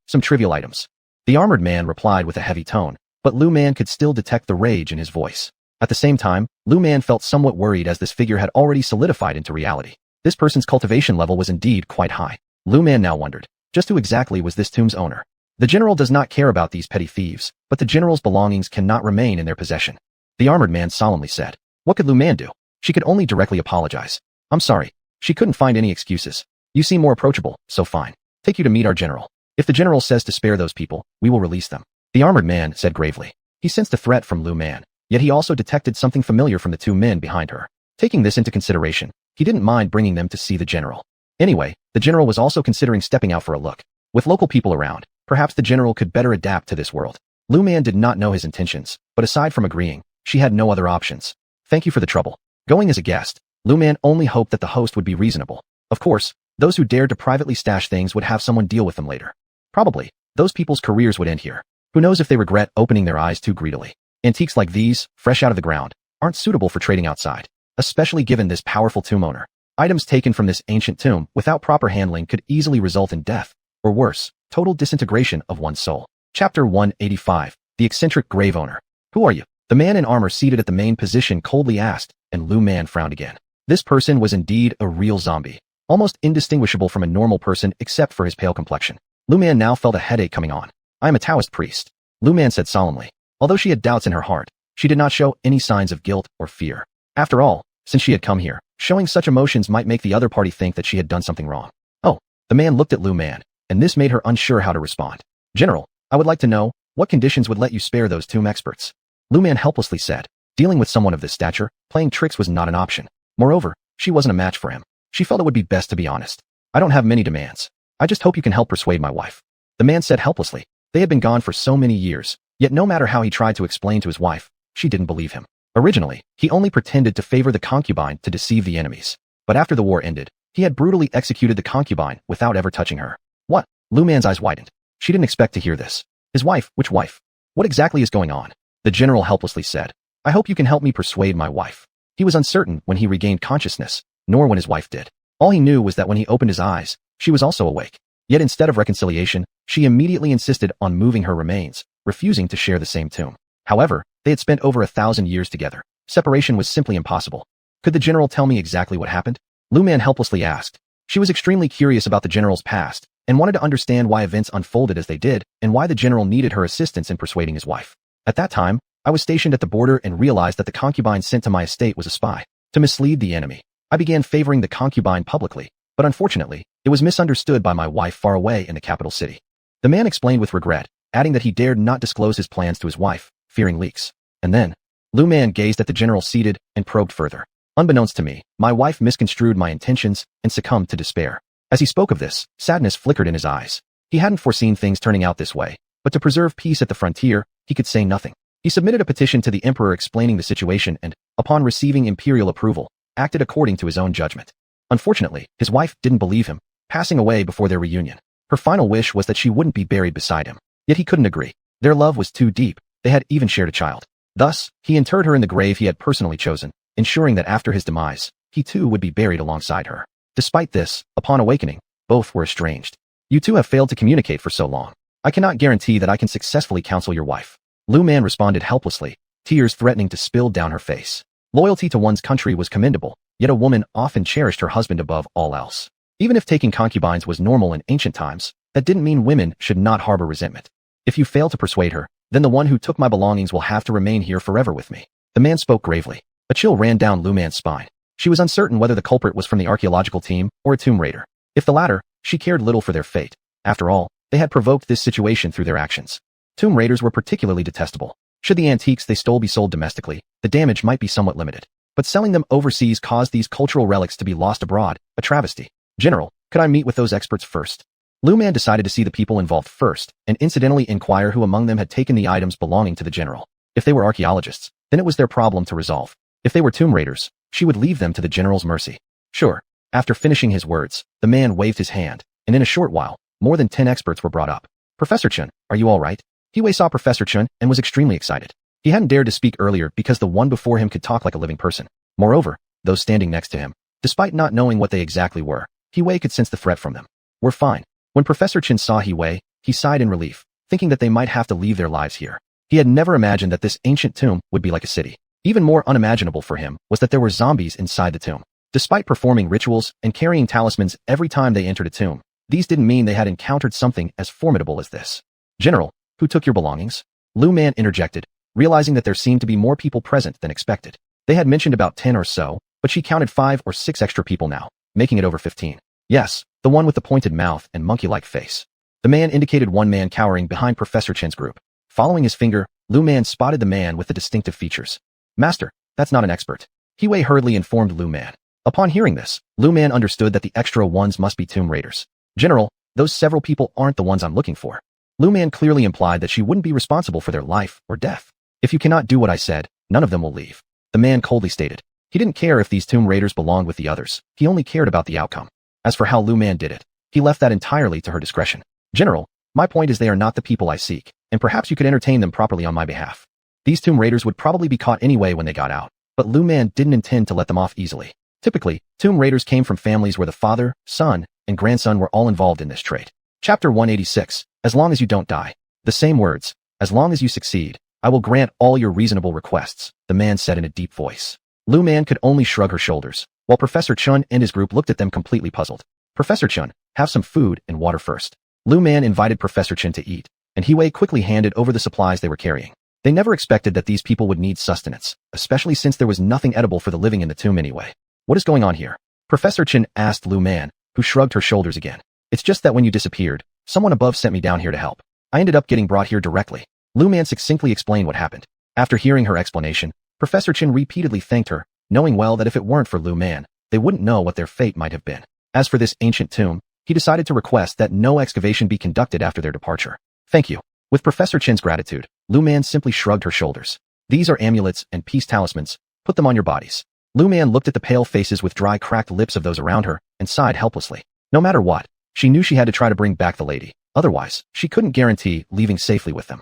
A: Some trivial items. The armored man replied with a heavy tone, but Lu Man could still detect the rage in his voice. At the same time, Lu Man felt somewhat worried as this figure had already solidified into reality. This person's cultivation level was indeed quite high. Lu Man now wondered, just who exactly was this tomb's owner? The general does not care about these petty thieves, but the general's belongings cannot remain in their possession. The armored man solemnly said. What could Lu Man do? She could only directly apologize. I'm sorry. She couldn't find any excuses. You seem more approachable, so fine. Take you to meet our general. If the general says to spare those people, we will release them. The armored man said gravely. He sensed a threat from Lu Man, yet he also detected something familiar from the two men behind her. Taking this into consideration, he didn't mind bringing them to see the general. Anyway, the general was also considering stepping out for a look. With local people around, perhaps the general could better adapt to this world. Lu Man did not know his intentions, but aside from agreeing, she had no other options. Thank you for the trouble. Going as a guest, Lu Man only hoped that the host would be reasonable. Of course, those who dared to privately stash things would have someone deal with them later. Probably, those people's careers would end here. Who knows if they regret opening their eyes too greedily. Antiques like these, fresh out of the ground, aren't suitable for trading outside, especially given this powerful tomb owner. Items taken from this ancient tomb without proper handling could easily result in death, or worse, total disintegration of one's soul. Chapter 185, The Eccentric Grave Owner. Who are you? The man in armor seated at the main position coldly asked, and Lu Man frowned again. This person was indeed a real zombie, almost indistinguishable from a normal person except for his pale complexion. Lu Man now felt a headache coming on. I am a Taoist priest, Lu Man said solemnly. Although she had doubts in her heart, she did not show any signs of guilt or fear. After all, since she had come here, showing such emotions might make the other party think that she had done something wrong. Oh, the man looked at Lu Man, and this made her unsure how to respond. General, I would like to know, what conditions would let you spare those tomb experts? Lu Man helplessly said. Dealing with someone of this stature, playing tricks was not an option. Moreover, she wasn't a match for him. She felt it would be best to be honest. I don't have many demands. I just hope you can help persuade my wife. The man said helplessly. They had been gone for so many years, yet no matter how he tried to explain to his wife, she didn't believe him. Originally, he only pretended to favor the concubine to deceive the enemies. But after the war ended, he had brutally executed the concubine without ever touching her. What? Lu Man's eyes widened. She didn't expect to hear this. His wife? Which wife? What exactly is going on? The general helplessly said. I hope you can help me persuade my wife. He was uncertain when he regained consciousness, nor when his wife did. All he knew was that when he opened his eyes, she was also awake. Yet instead of reconciliation, she immediately insisted on moving her remains, refusing to share the same tomb. However, they had spent over 1,000 years together. Separation was simply impossible. Could the general tell me exactly what happened? Lu Man helplessly asked. She was extremely curious about the general's past, and wanted to understand why events unfolded as they did, and why the general needed her assistance in persuading his wife. At that time, I was stationed at the border and realized that the concubine sent to my estate was a spy, to mislead the enemy. I began favoring the concubine publicly, but unfortunately, it was misunderstood by my wife far away in the capital city. The man explained with regret, adding that he dared not disclose his plans to his wife, fearing leaks. And then, Lu Man gazed at the general seated and probed further. Unbeknownst to me, my wife misconstrued my intentions and succumbed to despair. As he spoke of this, sadness flickered in his eyes. He hadn't foreseen things turning out this way, but to preserve peace at the frontier, he could say nothing. He submitted a petition to the emperor explaining the situation and, upon receiving imperial approval, acted according to his own judgment. Unfortunately, his wife didn't believe him, passing away before their reunion. Her final wish was that she wouldn't be buried beside him. Yet he couldn't agree. Their love was too deep. They had even shared a child. Thus, he interred her in the grave he had personally chosen, ensuring that after his demise, he too would be buried alongside her. Despite this, upon awakening, both were estranged. You two have failed to communicate for so long. I cannot guarantee that I can successfully counsel your wife. Lu Man responded helplessly, tears threatening to spill down her face. Loyalty to one's country was commendable, yet a woman often cherished her husband above all else. Even if taking concubines was normal in ancient times, that didn't mean women should not harbor resentment. If you fail to persuade her, then the one who took my belongings will have to remain here forever with me. The man spoke gravely. A chill ran down Lu Man's spine. She was uncertain whether the culprit was from the archaeological team or a tomb raider. If the latter, she cared little for their fate. After all, they had provoked this situation through their actions. Tomb raiders were particularly detestable. Should the antiques they stole be sold domestically, the damage might be somewhat limited. But selling them overseas caused these cultural relics to be lost abroad, a travesty. General, could I meet with those experts first? Lu Man decided to see the people involved first, and incidentally inquire who among them had taken the items belonging to the general. If they were archaeologists, then it was their problem to resolve. If they were tomb raiders, she would leave them to the general's mercy. Sure. After finishing his words, the man waved his hand, and in a short while, more than 10 experts were brought up. Professor Chen, are you all right? He saw Professor Chen and was extremely excited. He hadn't dared to speak earlier because the one before him could talk like a living person. Moreover, those standing next to him, despite not knowing what they exactly were, He could sense the threat from them. We're fine. When Professor Chen saw He he sighed in relief, thinking that they might have to leave their lives here. He had never imagined that this ancient tomb would be like a city. Even more unimaginable for him was that there were zombies inside the tomb. Despite performing rituals and carrying talismans every time they entered a tomb, these didn't mean they had encountered something as formidable as this. General, who took your belongings? Lu Man interjected, realizing that there seemed to be more people present than expected. They had mentioned about 10 or so, but she counted 5 or 6 extra people now, making it over 15. Yes, the one with the pointed mouth and monkey-like face. The man indicated one man cowering behind Professor Chen's group. Following his finger, Lu Man spotted the man with the distinctive features. Master, that's not an expert. He hurriedly informed Lu Man. Upon hearing this, Lu Man understood that the extra ones must be tomb raiders. General, those several people aren't the ones I'm looking for. Lu Man clearly implied that she wouldn't be responsible for their life or death. If you cannot do what I said, none of them will leave. The man coldly stated. He didn't care if these tomb raiders belonged with the others. He only cared about the outcome. As for how Lu Man did it, he left that entirely to her discretion. General, my point is they are not the people I seek, and perhaps you could entertain them properly on my behalf. These tomb raiders would probably be caught anyway when they got out, but Lu Man didn't intend to let them off easily. Typically, tomb raiders came from families where the father, son, and grandson were all involved in this trade. Chapter 186, As long as you don't die. The same words, as long as you succeed, I will grant all your reasonable requests, the man said in a deep voice. Lu Man could only shrug her shoulders, while Professor Chen and his group looked at them completely puzzled. Professor Chen, have some food and water first. Lu Man invited Professor Chen to eat, and He quickly handed over the supplies they were carrying. They never expected that these people would need sustenance, especially since there was nothing edible for the living in the tomb anyway. What is going on here? Professor Chen asked Lu Man, who shrugged her shoulders again. It's just that when you disappeared, someone above sent me down here to help. I ended up getting brought here directly. Lu Man succinctly explained what happened. After hearing her explanation, Professor Chen repeatedly thanked her, knowing well that if it weren't for Lu Man, they wouldn't know what their fate might have been. As for this ancient tomb, he decided to request that no excavation be conducted after their departure. Thank you. With Professor Chen's gratitude, Lu Man simply shrugged her shoulders. These are amulets and peace talismans. Put them on your bodies. Lu Man looked at the pale faces with dry, cracked lips of those around her and sighed helplessly. No matter what, she knew she had to try to bring back the lady. Otherwise, she couldn't guarantee leaving safely with them.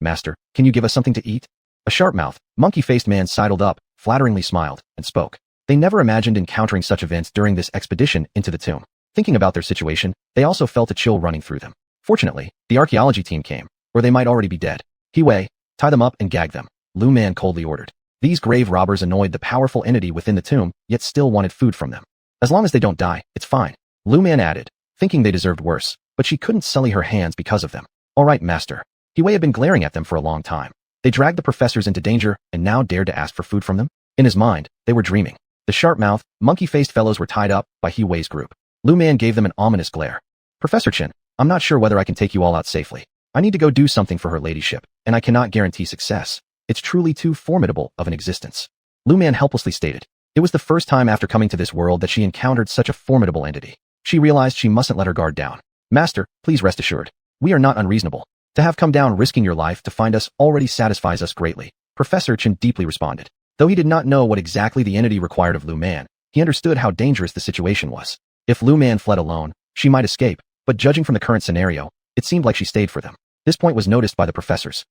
A: Master, can you give us something to eat? A sharp-mouthed, monkey-faced man sidled up, flatteringly smiled, and spoke. They never imagined encountering such events during this expedition into the tomb. Thinking about their situation, they also felt a chill running through them. Fortunately, the archaeology team came, or they might already be dead. Tie them up and gag them, Lu Man coldly ordered. These grave robbers annoyed the powerful entity within the tomb, yet still wanted food from them. As long as they don't die, it's fine, Lu Man added, thinking they deserved worse, but she couldn't sully her hands because of them. All right, master. He had been glaring at them for a long time. They dragged the professors into danger and now dared to ask for food from them? In his mind, they were dreaming. The sharp-mouthed, monkey-faced fellows were tied up by Wei's group. Lu Man gave them an ominous glare. Professor Chen, I'm not sure whether I can take you all out safely. I need to go do something for her ladyship, and I cannot guarantee success. It's truly too formidable of an existence. Lu Man helplessly stated. It was the first time after coming to this world that she encountered such a formidable entity. She realized she mustn't let her guard down. Master, please rest assured. We are not unreasonable. To have come down risking your life to find us already satisfies us greatly, Professor Chen deeply responded. Though he did not know what exactly the entity required of Lu Man, he understood how dangerous the situation was. If Lu Man fled alone, she might escape, but judging from the current scenario, it seemed like she stayed for them. This point was noticed by the professors.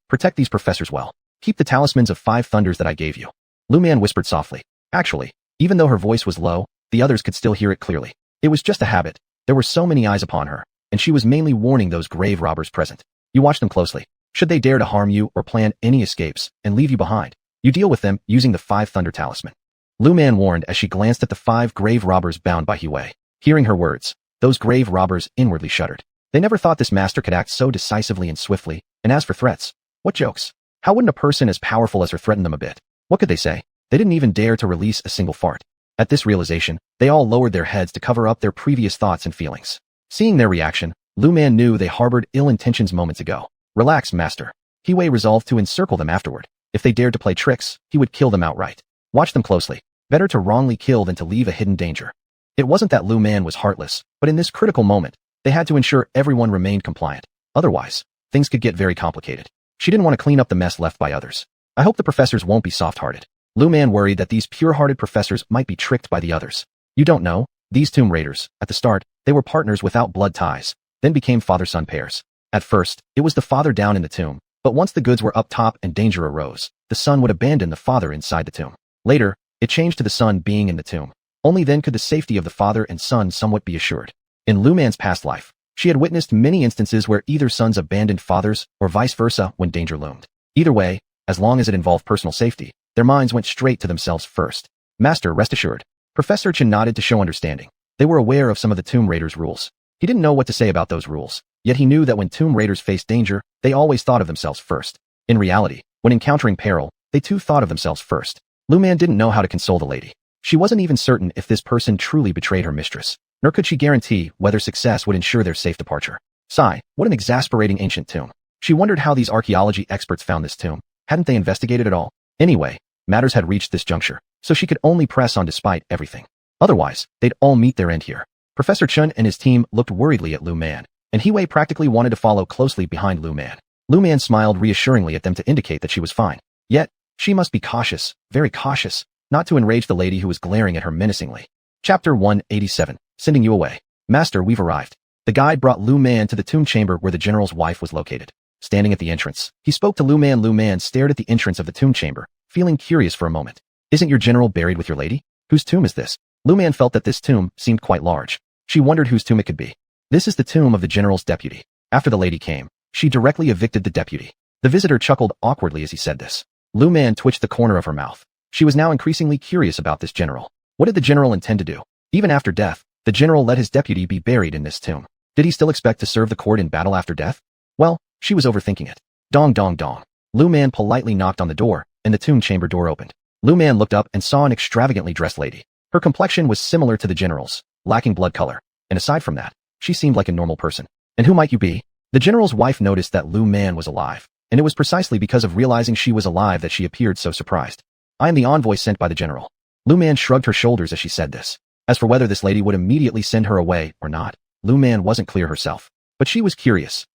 A: Protect these professors well. Keep the talismans of 5 thunders that I gave you. Lu Man whispered softly. Actually, even though her voice was low, the others could still hear it clearly. It was just a habit. There were so many eyes upon her, and she was mainly warning those grave robbers present. You watch them closely. Should they dare to harm you or plan any escapes and leave you behind, you deal with them using the 5 thunder talisman. Lu Man warned as she glanced at the 5 grave robbers bound by Wei. Hearing her words, those grave robbers inwardly shuddered. They never thought this master could act so decisively and swiftly, and as for threats, what jokes? How wouldn't a person as powerful as her threaten them a bit? What could they say? They didn't even dare to release a single fart. At this realization, they all lowered their heads to cover up their previous thoughts and feelings. Seeing their reaction, Lu Man knew they harbored ill intentions moments ago. Relax, master. He Wei resolved to encircle them afterward. If they dared to play tricks, he would kill them outright. Watch them closely. Better to wrongly kill than to leave a hidden danger. It wasn't that Lu Man was heartless, but in this critical moment, they had to ensure everyone remained compliant. Otherwise, things could get very complicated. She didn't want to clean up the mess left by others. I hope the professors won't be soft-hearted. Lu Man worried that these pure-hearted professors might be tricked by the others. You don't know, these Tomb Raiders, at the start, they were partners without blood ties, then became father-son pairs. At first, it was the father down in the tomb, but once the goods were up top and danger arose, the son would abandon the father inside the tomb. Later, it changed to the son being in the tomb. Only then could the safety of the father and son somewhat be assured. In Lu Man's past life, she had witnessed many instances where either sons abandoned fathers or vice versa when danger loomed. Either way, as long as it involved personal safety, their minds went straight to themselves first. Master, rest assured. Professor Chen nodded to show understanding. They were aware of some of the Tomb Raiders' rules. He didn't know what to say about those rules, yet he knew that when Tomb Raiders faced danger, they always thought of themselves first. In reality, when encountering peril, they too thought of themselves first. Lu Man didn't know how to console the lady. She wasn't even certain if this person truly betrayed her mistress, nor could she guarantee whether success would ensure their safe departure. Sigh, what an exasperating ancient tomb. She wondered how these archaeology experts found this tomb. Hadn't they investigated at all? Anyway, matters had reached this juncture, so she could only press on despite everything. Otherwise, they'd all meet their end here. Professor Chen and his team looked worriedly at Lu Man, and He Wei practically wanted to follow closely behind Lu Man. Lu Man smiled reassuringly at them to indicate that she was fine. Yet, she must be cautious, very cautious, not to enrage the lady who was glaring at her menacingly. Chapter 187. Sending you away. Master, we've arrived. The guide brought Lu Man to the tomb chamber where the general's wife was located. Standing at the entrance, he spoke to Lu Man. Lu Man stared at the entrance of the tomb chamber, feeling curious for a moment. Isn't your general buried with your lady? Whose tomb is this? Lu Man felt that this tomb seemed quite large. She wondered whose tomb it could be. This is the tomb of the general's deputy. After the lady came, she directly evicted the deputy. The visitor chuckled awkwardly as he said this. Lu Man twitched the corner of her mouth. She was now increasingly curious about this general. What did the general intend to do? Even after death, the general let his deputy be buried in this tomb. Did he still expect to serve the court in battle after death? Well, she was overthinking it. Dong dong dong. Lu Man politely knocked on the door, and the tomb chamber door opened. Lu Man looked up and saw an extravagantly dressed lady. Her complexion was similar to the general's, lacking blood color, and aside from that, she seemed like a normal person. And who might you be? The general's wife noticed that Lu Man was alive, and it was precisely because of realizing she was alive that she appeared so surprised. I am the envoy sent by the general. Lu Man shrugged her shoulders as she said this. As for whether this lady would immediately send her away or not, Lu Man wasn't clear herself. But she was curious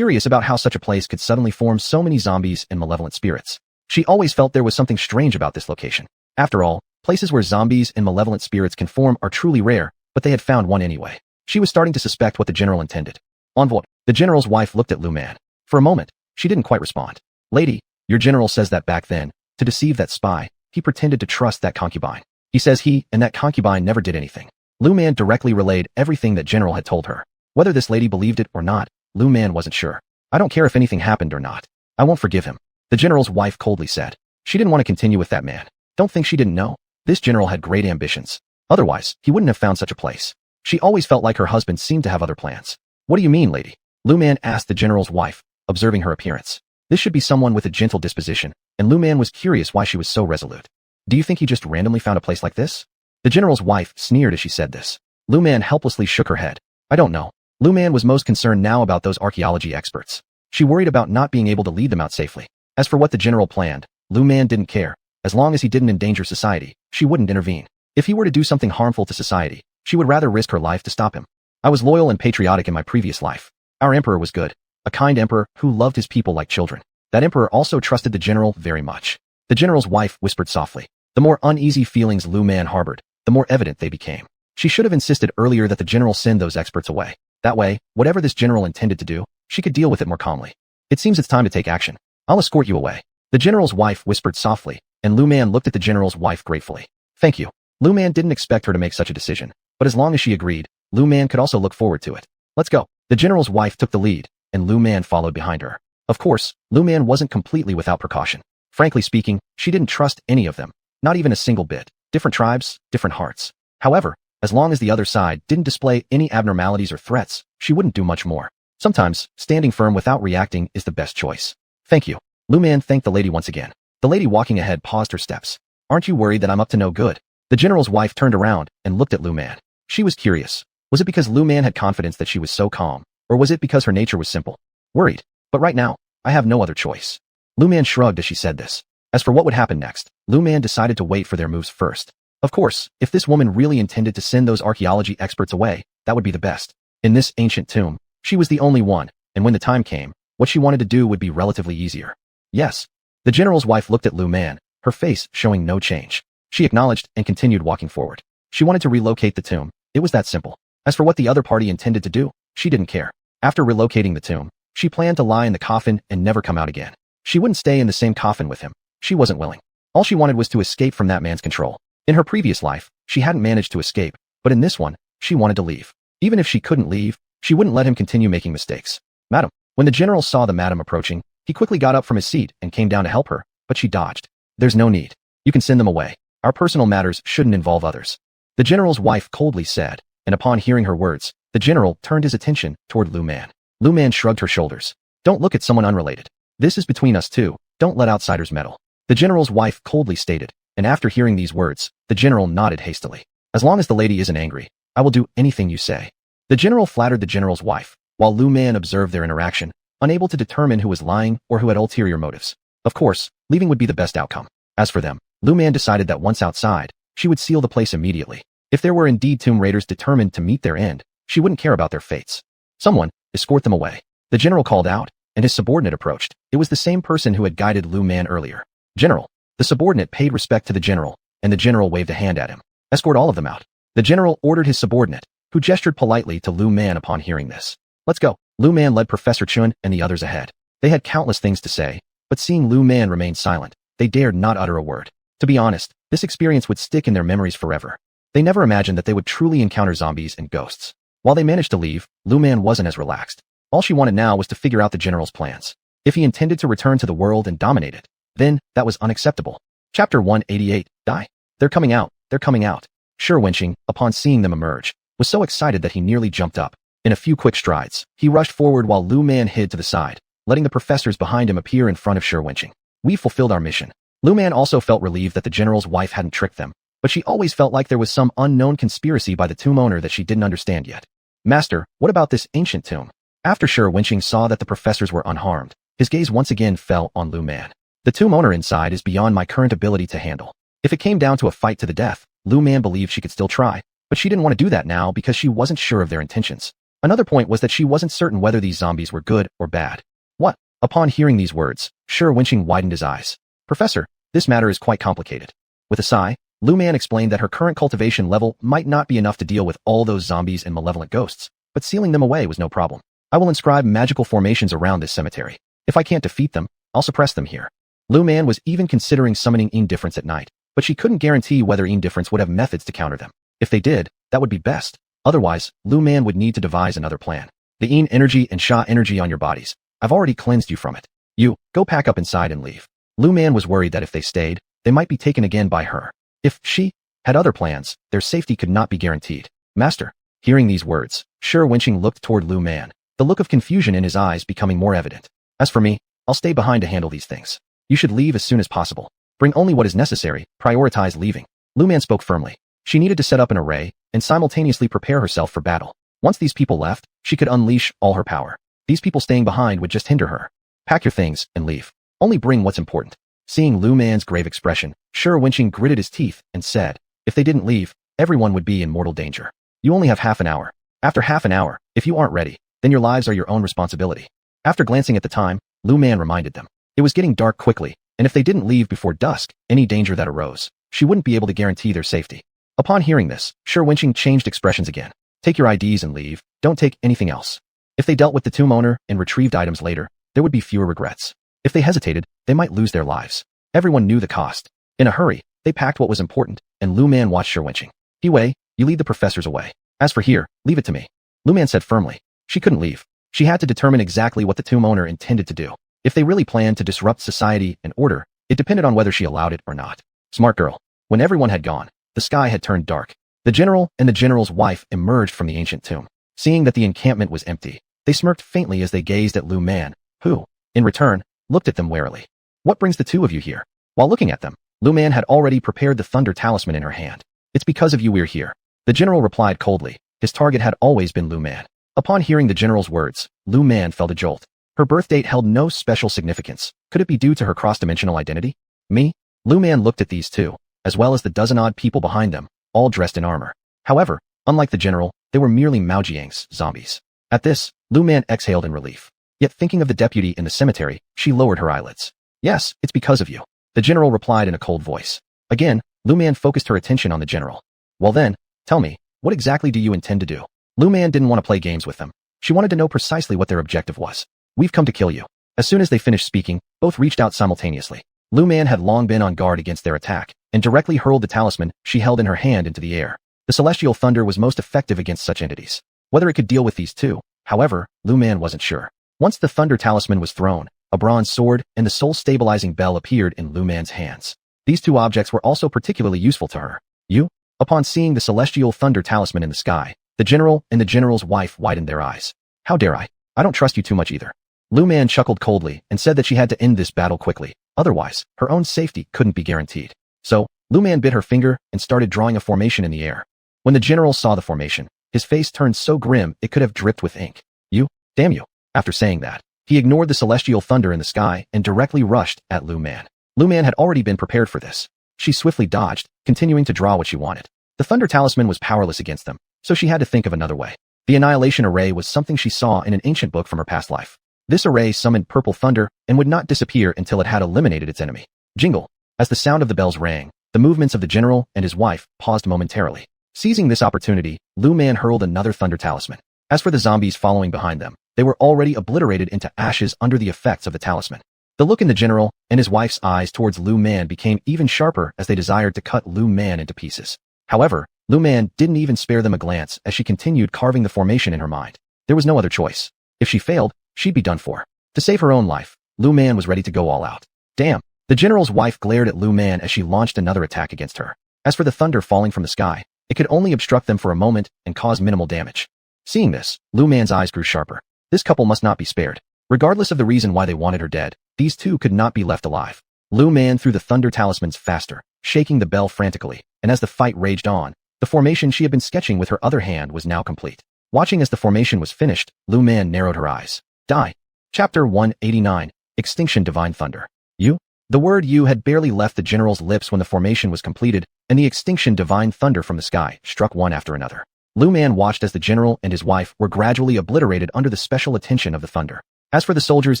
A: about how such a place could suddenly form so many zombies and malevolent spirits. She always felt there was something strange about this location. After all, places where zombies and malevolent spirits can form are truly rare, but they had found one anyway. She was starting to suspect what the general intended. Envoy. The general's wife looked at Lu Man. For a moment, she didn't quite respond. Lady, your general says that back then, to deceive that spy, he pretended to trust that concubine. He says he and that concubine never did anything. Lu Man directly relayed everything that general had told her. Whether this lady believed it or not, Lu Man wasn't sure. I don't care if anything happened or not. I won't forgive him. The general's wife coldly said. She didn't want to continue with that man. Don't think she didn't know. This general had great ambitions. Otherwise, he wouldn't have found such a place. She always felt like her husband seemed to have other plans. What do you mean, lady? Lu Man asked the general's wife, observing her appearance. This should be someone with a gentle disposition, and Lu Man was curious why she was so resolute. Do you think he just randomly found a place like this? The general's wife sneered as she said this. Lu Man helplessly shook her head. I don't know. Lu Man was most concerned now about those archaeology experts. She worried about not being able to lead them out safely. As for what the general planned, Lu Man didn't care. As long as he didn't endanger society, she wouldn't intervene. If he were to do something harmful to society, she would rather risk her life to stop him. I was loyal and patriotic in my previous life. Our emperor was good. A kind emperor who loved his people like children. That emperor also trusted the general very much. The general's wife whispered softly. The more uneasy feelings Lu Man harbored, the more evident they became. She should have insisted earlier that the general send those experts away. That way, whatever this general intended to do, she could deal with it more calmly. It seems it's time to take action. I'll escort you away. The general's wife whispered softly, and Lu Man looked at the general's wife gratefully. Thank you. Lu Man didn't expect her to make such a decision, but as long as she agreed, Lu Man could also look forward to it. Let's go. The general's wife took the lead, and Lu Man followed behind her. Of course, Lu Man wasn't completely without precaution. Frankly speaking, she didn't trust any of them. Not even a single bit. Different tribes, different hearts. However, as long as the other side didn't display any abnormalities or threats, she wouldn't do much more. Sometimes, standing firm without reacting is the best choice. Thank you. Lu Man thanked the lady once again. The lady walking ahead paused her steps. Aren't you worried that I'm up to no good? The general's wife turned around and looked at Lu Man. She was curious. Was it because Lu Man had confidence that she was so calm, or was it because her nature was simple? Worried. But right now, I have no other choice. Lu Man shrugged as she said this. As for what would happen next, Lu Man decided to wait for their moves first. Of course, if this woman really intended to send those archaeology experts away, that would be the best. In this ancient tomb, she was the only one, and when the time came, what she wanted to do would be relatively easier. Yes. The general's wife looked at Lu Man, her face showing no change. She acknowledged and continued walking forward. She wanted to relocate the tomb. It was that simple. As for what the other party intended to do, she didn't care. After relocating the tomb, she planned to lie in the coffin and never come out again. She wouldn't stay in the same coffin with him. She wasn't willing. All she wanted was to escape from that man's control. In her previous life, she hadn't managed to escape, but in this one, she wanted to leave. Even if she couldn't leave, she wouldn't let him continue making mistakes. Madam. When the general saw the madam approaching, he quickly got up from his seat and came down to help her, but she dodged. There's no need. You can send them away. Our personal matters shouldn't involve others. The general's wife coldly said, and upon hearing her words, the general turned his attention toward Lu Man. Lu Man shrugged her shoulders. Don't look at someone unrelated. This is between us two. Don't let outsiders meddle. The general's wife coldly stated, and after hearing these words, the general nodded hastily. As long as the lady isn't angry, I will do anything you say. The general flattered the general's wife, while Lu Man observed their interaction, unable to determine who was lying or who had ulterior motives. Of course, leaving would be the best outcome. As for them, Lu Man decided that once outside, she would seal the place immediately. If there were indeed tomb raiders determined to meet their end, she wouldn't care about their fates. Someone, escort them away. The general called out, and his subordinate approached. It was the same person who had guided Lu Man earlier. General. The subordinate paid respect to the general, and the general waved a hand at him. Escort all of them out. The general ordered his subordinate, who gestured politely to Lu Man upon hearing this. Let's go. Lu Man led Professor Chun and the others ahead. They had countless things to say, but seeing Lu Man remain silent, they dared not utter a word. To be honest, this experience would stick in their memories forever. They never imagined that they would truly encounter zombies and ghosts. While they managed to leave, Lu Man wasn't as relaxed. All she wanted now was to figure out the general's plans. If he intended to return to the world and dominate it, then that was unacceptable. Chapter 188, Die. They're coming out, they're coming out. Wenching, upon seeing them emerge, was so excited that he nearly jumped up. In a few quick strides, he rushed forward while Lu Man hid to the side, letting the professors behind him appear in front of Wenching. We fulfilled our mission. Lu Man also felt relieved that the general's wife hadn't tricked them, but she always felt like there was some unknown conspiracy by the tomb owner that she didn't understand yet. Master, what about this ancient tomb? After Wenching saw that the professors were unharmed, his gaze once again fell on Lu Man. The tomb owner inside is beyond my current ability to handle. If it came down to a fight to the death, Lu Man believed she could still try, but she didn't want to do that now because she wasn't sure of their intentions. Another point was that she wasn't certain whether these zombies were good or bad. What? Upon hearing these words, Wenching widened his eyes. Professor, this matter is quite complicated. With a sigh, Lu Man explained that her current cultivation level might not be enough to deal with all those zombies and malevolent ghosts, but sealing them away was no problem. I will inscribe magical formations around this cemetery. If I can't defeat them, I'll suppress them here. Lu Man was even considering summoning indifference at night, but she couldn't guarantee whether indifference would have methods to counter them. If they did, that would be best. Otherwise, Lu Man would need to devise another plan. The Yin energy and Xia energy on your bodies. I've already cleansed you from it. You, go pack up inside and leave. Lu Man was worried that if they stayed, they might be taken again by her. If she had other plans, their safety could not be guaranteed. Master. Hearing these words, Wenching looked toward Lu Man, the look of confusion in his eyes becoming more evident. As for me, I'll stay behind to handle these things. You should leave as soon as possible. Bring only what is necessary, prioritize leaving. Lu Man spoke firmly. She needed to set up an array and simultaneously prepare herself for battle. Once these people left, she could unleash all her power. These people staying behind would just hinder her. Pack your things and leave. Only bring what's important. Seeing Lu Man's grave expression, Wenching gritted his teeth and said, if they didn't leave, everyone would be in mortal danger. You only have half an hour. After half an hour, if you aren't ready, then your lives are your own responsibility. After glancing at the time, Lu Man reminded them. It was getting dark quickly, and if they didn't leave before dusk, any danger that arose, she wouldn't be able to guarantee their safety. Upon hearing this, Wenching changed expressions again. Take your IDs and leave, don't take anything else. If they dealt with the tomb owner and retrieved items later, there would be fewer regrets. If they hesitated, they might lose their lives. Everyone knew the cost. In a hurry, they packed what was important, and Lu Man watched Wenching. Wei, you lead the professors away. As for here, leave it to me. Lu Man said firmly. She couldn't leave. She had to determine exactly what the tomb owner intended to do. If they really planned to disrupt society and order, it depended on whether she allowed it or not. Smart girl. When everyone had gone, the sky had turned dark. The general and the general's wife emerged from the ancient tomb. Seeing that the encampment was empty, they smirked faintly as they gazed at Lu Man, who, in return, looked at them warily. What brings the two of you here? While looking at them, Lu Man had already prepared the thunder talisman in her hand. It's because of you we're here. The general replied coldly. His target had always been Lu Man. Upon hearing the general's words, Lu Man felt a jolt. Her birth date held no special significance. Could it be due to her cross-dimensional identity? Me? Lu Man looked at these two, as well as the dozen-odd people behind them, all dressed in armor. However, unlike the general, they were merely Maojiang's zombies. At this, Lu Man exhaled in relief. Yet thinking of the deputy in the cemetery, she lowered her eyelids. Yes, it's because of you. The general replied in a cold voice. Again, Lu Man focused her attention on the general. Well then, tell me, what exactly do you intend to do? Lu Man didn't want to play games with them. She wanted to know precisely what their objective was. We've come to kill you. As soon as they finished speaking, both reached out simultaneously. Lu Man had long been on guard against their attack, and directly hurled the talisman she held in her hand into the air. The celestial thunder was most effective against such entities. Whether it could deal with these two, however, Lu Man wasn't sure. Once the thunder talisman was thrown, a bronze sword and the soul-stabilizing bell appeared in Lu Man's hands. These two objects were also particularly useful to her. You? Upon seeing the celestial thunder talisman in the sky, the general and the general's wife widened their eyes. How dare I? I don't trust you too much either. Lu Man chuckled coldly and said that she had to end this battle quickly, otherwise, her own safety couldn't be guaranteed. So, Lu Man bit her finger and started drawing a formation in the air. When the general saw the formation, his face turned so grim it could have dripped with ink. You? Damn you. After saying that, he ignored the celestial thunder in the sky and directly rushed at Lu Man. Lu Man had already been prepared for this. She swiftly dodged, continuing to draw what she wanted. The thunder talisman was powerless against them, so she had to think of another way. The annihilation array was something she saw in an ancient book from her past life. This array summoned purple thunder and would not disappear until it had eliminated its enemy. Jingle. As the sound of the bells rang, the movements of the general and his wife paused momentarily. Seizing this opportunity, Lu Man hurled another thunder talisman. As for the zombies following behind them, they were already obliterated into ashes under the effects of the talisman. The look in the general and his wife's eyes towards Lu Man became even sharper as they desired to cut Lu Man into pieces. However, Lu Man didn't even spare them a glance as she continued carving the formation in her mind. There was no other choice. If she failed, she'd be done for. To save her own life, Lu Man was ready to go all out. Damn! The general's wife glared at Lu Man as she launched another attack against her. As for the thunder falling from the sky, it could only obstruct them for a moment and cause minimal damage. Seeing this, Lu Man's eyes grew sharper. This couple must not be spared. Regardless of the reason why they wanted her dead, these two could not be left alive. Lu Man threw the thunder talismans faster, shaking the bell frantically, and as the fight raged on, the formation she had been sketching with her other hand was now complete. Watching as the formation was finished, Lu Man narrowed her eyes. Die. Chapter 189, Extinction Divine Thunder. You? The word you had barely left the general's lips when the formation was completed, and the extinction divine thunder from the sky struck one after another. Lu Man watched as the general and his wife were gradually obliterated under the special attention of the thunder. As for the soldiers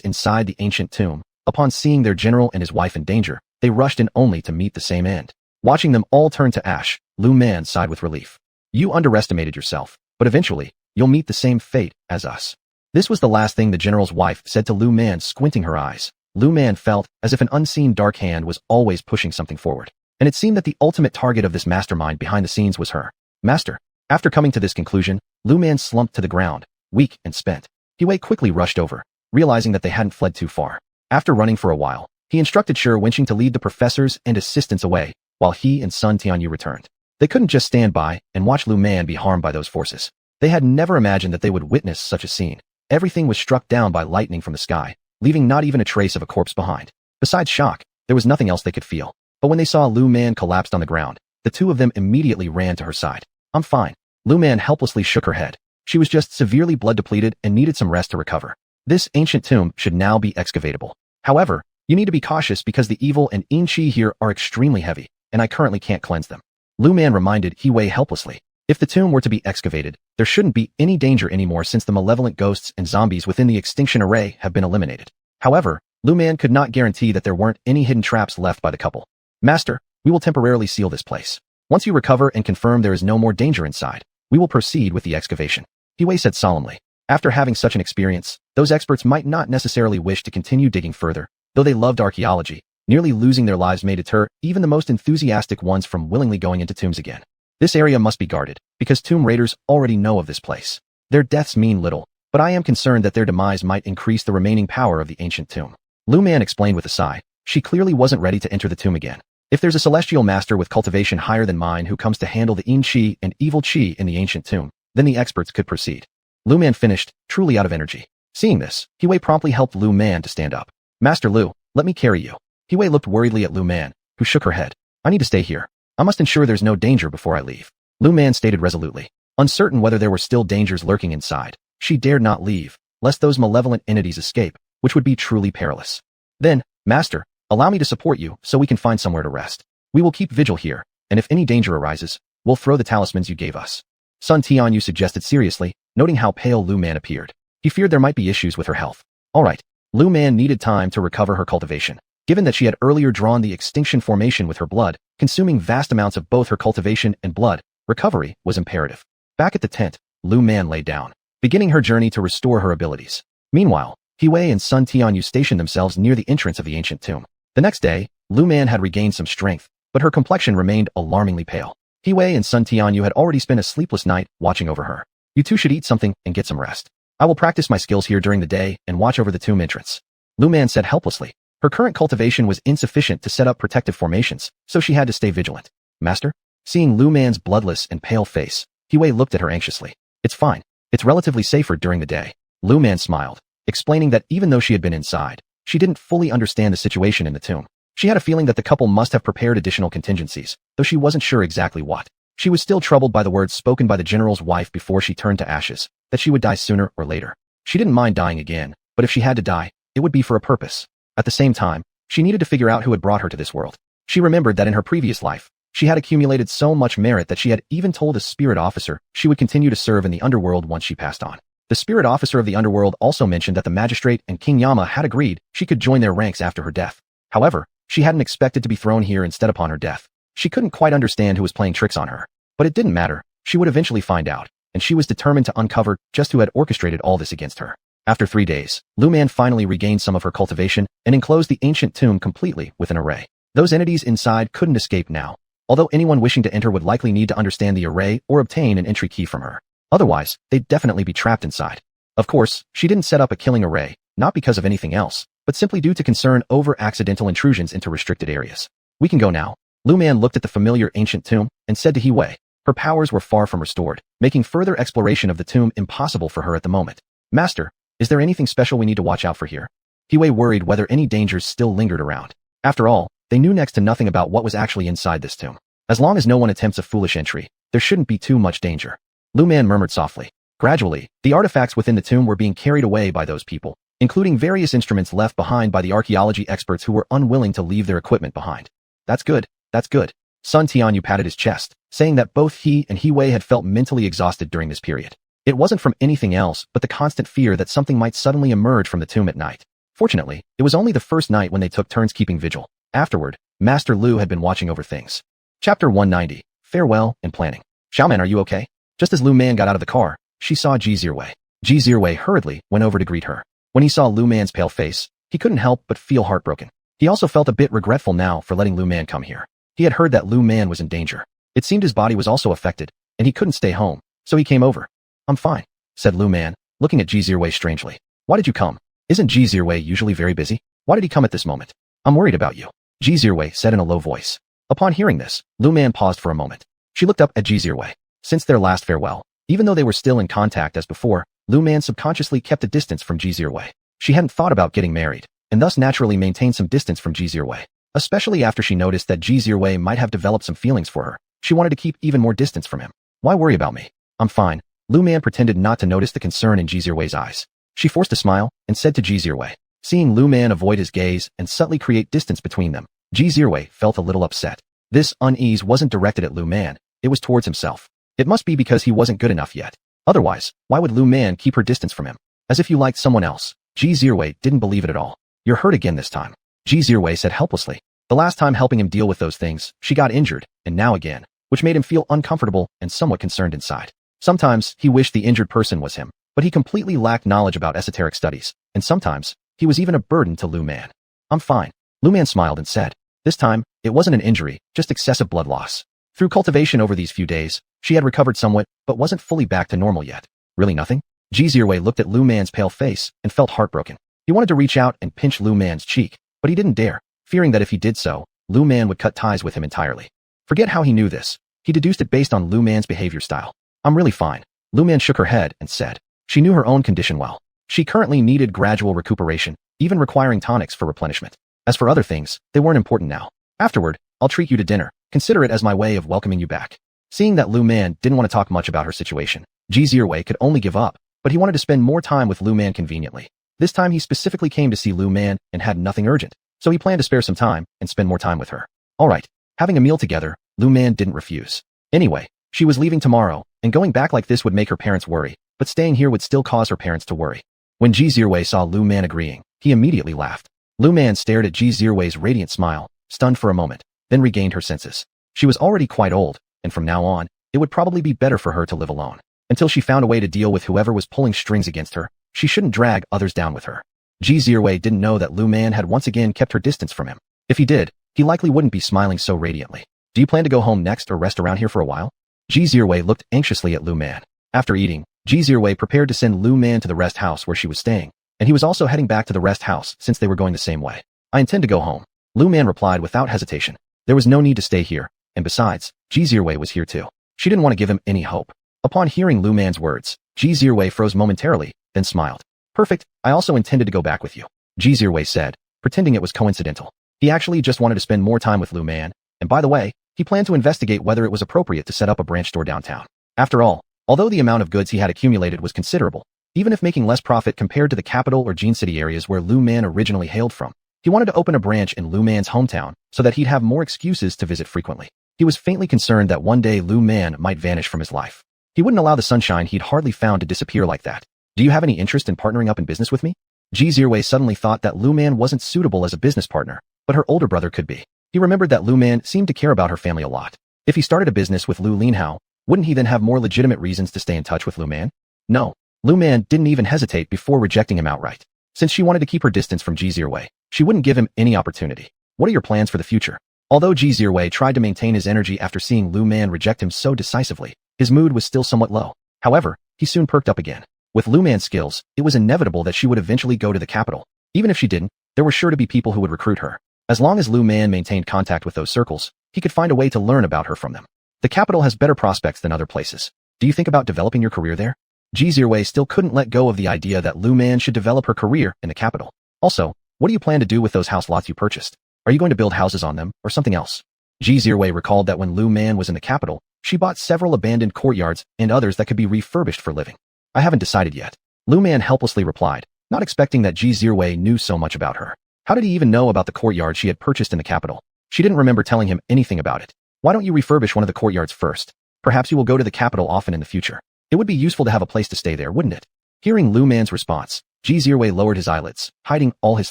A: inside the ancient tomb, upon seeing their general and his wife in danger, they rushed in only to meet the same end. Watching them all turn to ash, Lu Man sighed with relief. You underestimated yourself, but eventually, you'll meet the same fate as us. This was the last thing the general's wife said to Lu Man, squinting her eyes. Lu Man felt as if an unseen dark hand was always pushing something forward, and it seemed that the ultimate target of this mastermind behind the scenes was her. Master. After coming to this conclusion, Lu Man slumped to the ground, weak and spent. Hui quickly rushed over, realizing that they hadn't fled too far. After running for a while, he instructed Shi Wenqing to lead the professors and assistants away, while he and Sun Tianyu returned. They couldn't just stand by and watch Lu Man be harmed by those forces. They had never imagined that they would witness such a scene. Everything was struck down by lightning from the sky, leaving not even a trace of a corpse behind. Besides shock, there was nothing else they could feel. But when they saw Lu Man collapsed on the ground, the two of them immediately ran to her side. I'm fine. Lu Man helplessly shook her head. She was just severely blood depleted and needed some rest to recover. This ancient tomb should now be excavatable. However, you need to be cautious because the evil and yin qi here are extremely heavy, and I currently can't cleanse them. Lu Man reminded Hui helplessly. If the tomb were to be excavated, there shouldn't be any danger anymore since the malevolent ghosts and zombies within the extinction array have been eliminated. However, Lu Man could not guarantee that there weren't any hidden traps left by the couple. Master, we will temporarily seal this place. Once you recover and confirm there is no more danger inside, we will proceed with the excavation. Hui said solemnly. After having such an experience, those experts might not necessarily wish to continue digging further, though they loved archaeology. Nearly losing their lives may deter even the most enthusiastic ones from willingly going into tombs again. This area must be guarded, because tomb raiders already know of this place. Their deaths mean little, but I am concerned that their demise might increase the remaining power of the ancient tomb. Lu Man explained with a sigh. She clearly wasn't ready to enter the tomb again. If there's a celestial master with cultivation higher than mine who comes to handle the yin qi and evil qi in the ancient tomb, then the experts could proceed. Lu Man finished, truly out of energy. Seeing this, Hui promptly helped Lu Man to stand up. Master Lu, let me carry you. Hui looked worriedly at Lu Man, who shook her head. I need to stay here. I must ensure there's no danger before I leave. Lu Man stated resolutely. Uncertain whether there were still dangers lurking inside, she dared not leave, lest those malevolent entities escape. which would be truly perilous. Then, Master, allow me to support you so we can find somewhere to rest. We will keep vigil here, and if any danger arises, we'll throw the talismans you gave us. Sun Tianyu suggested seriously, noting how pale Lu Man appeared. He feared there might be issues with her health. All right. Lu Man needed time to recover her cultivation. Given that she had earlier drawn the extinction formation with her blood, consuming vast amounts of both her cultivation and blood, recovery was imperative. Back at the tent, Lu Man lay down, beginning her journey to restore her abilities. Meanwhile, Hiwei and Sun Tianyu stationed themselves near the entrance of the ancient tomb. The next day, Lu Man had regained some strength, but her complexion remained alarmingly pale. Hiwei and Sun Tianyu had already spent a sleepless night watching over her. You two should eat something and get some rest. I will practice my skills here during the day and watch over the tomb entrance. Lu Man said helplessly. Her current cultivation was insufficient to set up protective formations, so she had to stay vigilant. Master? Seeing Lu Man's bloodless and pale face, Hiwei looked at her anxiously. It's fine. It's relatively safer during the day. Lu Man smiled, explaining that even though she had been inside, she didn't fully understand the situation in the tomb. She had a feeling that the couple must have prepared additional contingencies, though she wasn't sure exactly what. She was still troubled by the words spoken by the general's wife before she turned to ashes, that she would die sooner or later. She didn't mind dying again, but if she had to die, it would be for a purpose. At the same time, she needed to figure out who had brought her to this world. She remembered that in her previous life, she had accumulated so much merit that she had even told a spirit officer she would continue to serve in the underworld once she passed on. The spirit officer of the underworld also mentioned that the magistrate and King Yama had agreed she could join their ranks after her death. However, she hadn't expected to be thrown here instead upon her death. She couldn't quite understand who was playing tricks on her. But it didn't matter. She would eventually find out, and she was determined to uncover just who had orchestrated all this against her. After 3 days, Lu Man finally regained some of her cultivation and enclosed the ancient tomb completely with an array. Those entities inside couldn't escape now, although anyone wishing to enter would likely need to understand the array or obtain an entry key from her. Otherwise, they'd definitely be trapped inside. Of course, she didn't set up a killing array, not because of anything else, but simply due to concern over accidental intrusions into restricted areas. We can go now. Lu Man looked at the familiar ancient tomb and said to Hiwei. Her powers were far from restored, making further exploration of the tomb impossible for her at the moment. Master, is there anything special we need to watch out for here? Hiwei worried whether any dangers still lingered around. After all, they knew next to nothing about what was actually inside this tomb. As long as no one attempts a foolish entry, there shouldn't be too much danger. Lu Man murmured softly. Gradually, the artifacts within the tomb were being carried away by those people, including various instruments left behind by the archaeology experts who were unwilling to leave their equipment behind. That's good. That's good. Sun Tianyu patted his chest, saying that both he and Hiwei had felt mentally exhausted during this period. It wasn't from anything else but the constant fear that something might suddenly emerge from the tomb at night. Fortunately, it was only the first night when they took turns keeping vigil. Afterward, Master Lu had been watching over things. Chapter 190, Farewell and Planning. Xiaoman, are you okay? Just as Lu Man got out of the car, she saw Ji Zirwei. Ji Zirwei hurriedly went over to greet her. When he saw Lu Man's pale face, he couldn't help but feel heartbroken. He also felt a bit regretful now for letting Lu Man come here. He had heard that Lu Man was in danger. It seemed his body was also affected, and he couldn't stay home, so he came over. I'm fine, said Lu Man, looking at Ji Zirwei strangely. Why did you come? Isn't Ji Zirwei usually very busy? Why did he come at this moment? I'm worried about you, Ji Zirwei said in a low voice. Upon hearing this, Lu Man paused for a moment. She looked up at Ji Zirwei. Since their last farewell, even though they were still in contact as before, Lu Man subconsciously kept a distance from Ji Zirwei. She hadn't thought about getting married, and thus naturally maintained some distance from Ji Zirwei. Especially after she noticed that Ji Zirwei might have developed some feelings for her, she wanted to keep even more distance from him. Why worry about me? I'm fine. Lu Man pretended not to notice the concern in Ji Zirwei's eyes. She forced a smile and said to Ji Zirwei. Seeing Lu Man avoid his gaze and subtly create distance between them, Ji Zirwei felt a little upset. This unease wasn't directed at Lu Man, it was towards himself. It must be because he wasn't good enough yet. Otherwise, why would Lu Man keep her distance from him? As if you liked someone else. Ji Zirwei didn't believe it at all. You're hurt again this time, Ji Zirwei said helplessly. The last time helping him deal with those things, she got injured, and now again, which made him feel uncomfortable and somewhat concerned inside. Sometimes, he wished the injured person was him, but he completely lacked knowledge about esoteric studies, and sometimes, he was even a burden to Lu Man. I'm fine. Lu Man smiled and said. This time, it wasn't an injury, just excessive blood loss. Through cultivation over these few days, she had recovered somewhat, but wasn't fully back to normal yet. Really nothing? Ji Zirwei looked at Lu Man's pale face and felt heartbroken. He wanted to reach out and pinch Lu Man's cheek, but he didn't dare, fearing that if he did so, Lu Man would cut ties with him entirely. Forget how he knew this. He deduced it based on Lu Man's behavior style. I'm really fine. Lu Man shook her head and said. She knew her own condition well. She currently needed gradual recuperation, even requiring tonics for replenishment. As for other things, they weren't important now. Afterward, I'll treat you to dinner. Consider it as my way of welcoming you back. Seeing that Lu Man didn't want to talk much about her situation, Ji Zirwei could only give up, but he wanted to spend more time with Lu Man conveniently. This time he specifically came to see Lu Man and had nothing urgent, so he planned to spare some time and spend more time with her. Alright, having a meal together, Lu Man didn't refuse. Anyway, she was leaving tomorrow, and going back like this would make her parents worry, but staying here would still cause her parents to worry. When Ji Zirwei saw Lu Man agreeing, he immediately laughed. Lu Man stared at Ji Zirwei's radiant smile, stunned for a moment, then regained her senses. She was already quite old, and from now on, it would probably be better for her to live alone. Until she found a way to deal with whoever was pulling strings against her, she shouldn't drag others down with her. Ji Zirwei didn't know that Lu Man had once again kept her distance from him. If he did, he likely wouldn't be smiling so radiantly. Do you plan to go home next or rest around here for a while? Ji Zirwei looked anxiously at Lu Man. After eating, Ji Zirwei prepared to send Lu Man to the rest house where she was staying, and he was also heading back to the rest house since they were going the same way. I intend to go home, Lu Man replied without hesitation. There was no need to stay here, and besides, Ji Zirwei was here too. She didn't want to give him any hope. Upon hearing Lu Man's words, Ji Zirwei froze momentarily, then smiled. Perfect, I also intended to go back with you, Ji Zirwei said, pretending it was coincidental. He actually just wanted to spend more time with Lu Man, and by the way, he planned to investigate whether it was appropriate to set up a branch store downtown. After all, although the amount of goods he had accumulated was considerable, even if making less profit compared to the capital or Jin City areas where Lu Man originally hailed from, he wanted to open a branch in Lu Man's hometown so that he'd have more excuses to visit frequently. He was faintly concerned that one day Lu Man might vanish from his life. He wouldn't allow the sunshine he'd hardly found to disappear like that. Do you have any interest in partnering up in business with me? Ji Zirwei suddenly thought that Lu Man wasn't suitable as a business partner, but her older brother could be. He remembered that Lu Man seemed to care about her family a lot. If he started a business with Lu Linhao, wouldn't he then have more legitimate reasons to stay in touch with Lu Man? No. Lu Man didn't even hesitate before rejecting him outright. Since she wanted to keep her distance from Ji Zirwei, she wouldn't give him any opportunity. What are your plans for the future? Although Ji Zirwei tried to maintain his energy after seeing Lu Man reject him so decisively, his mood was still somewhat low. However, he soon perked up again. With Lu Man's skills, it was inevitable that she would eventually go to the capital. Even if she didn't, there were sure to be people who would recruit her. As long as Lu Man maintained contact with those circles, he could find a way to learn about her from them. The capital has better prospects than other places. Do you think about developing your career there? Ji Zirwei still couldn't let go of the idea that Lu Man should develop her career in the capital. Also, what do you plan to do with those house lots you purchased? Are you going to build houses on them, or something else? Ji Zirwei recalled that when Lu Man was in the capital, she bought several abandoned courtyards and others that could be refurbished for living. I haven't decided yet, Lu Man helplessly replied, not expecting that Ji Zirwei knew so much about her. How did he even know about the courtyard she had purchased in the capital? She didn't remember telling him anything about it. Why don't you refurbish one of the courtyards first? Perhaps you will go to the capital often in the future. It would be useful to have a place to stay there, wouldn't it? Hearing Lu Man's response, Ji Zirwei lowered his eyelids, hiding all his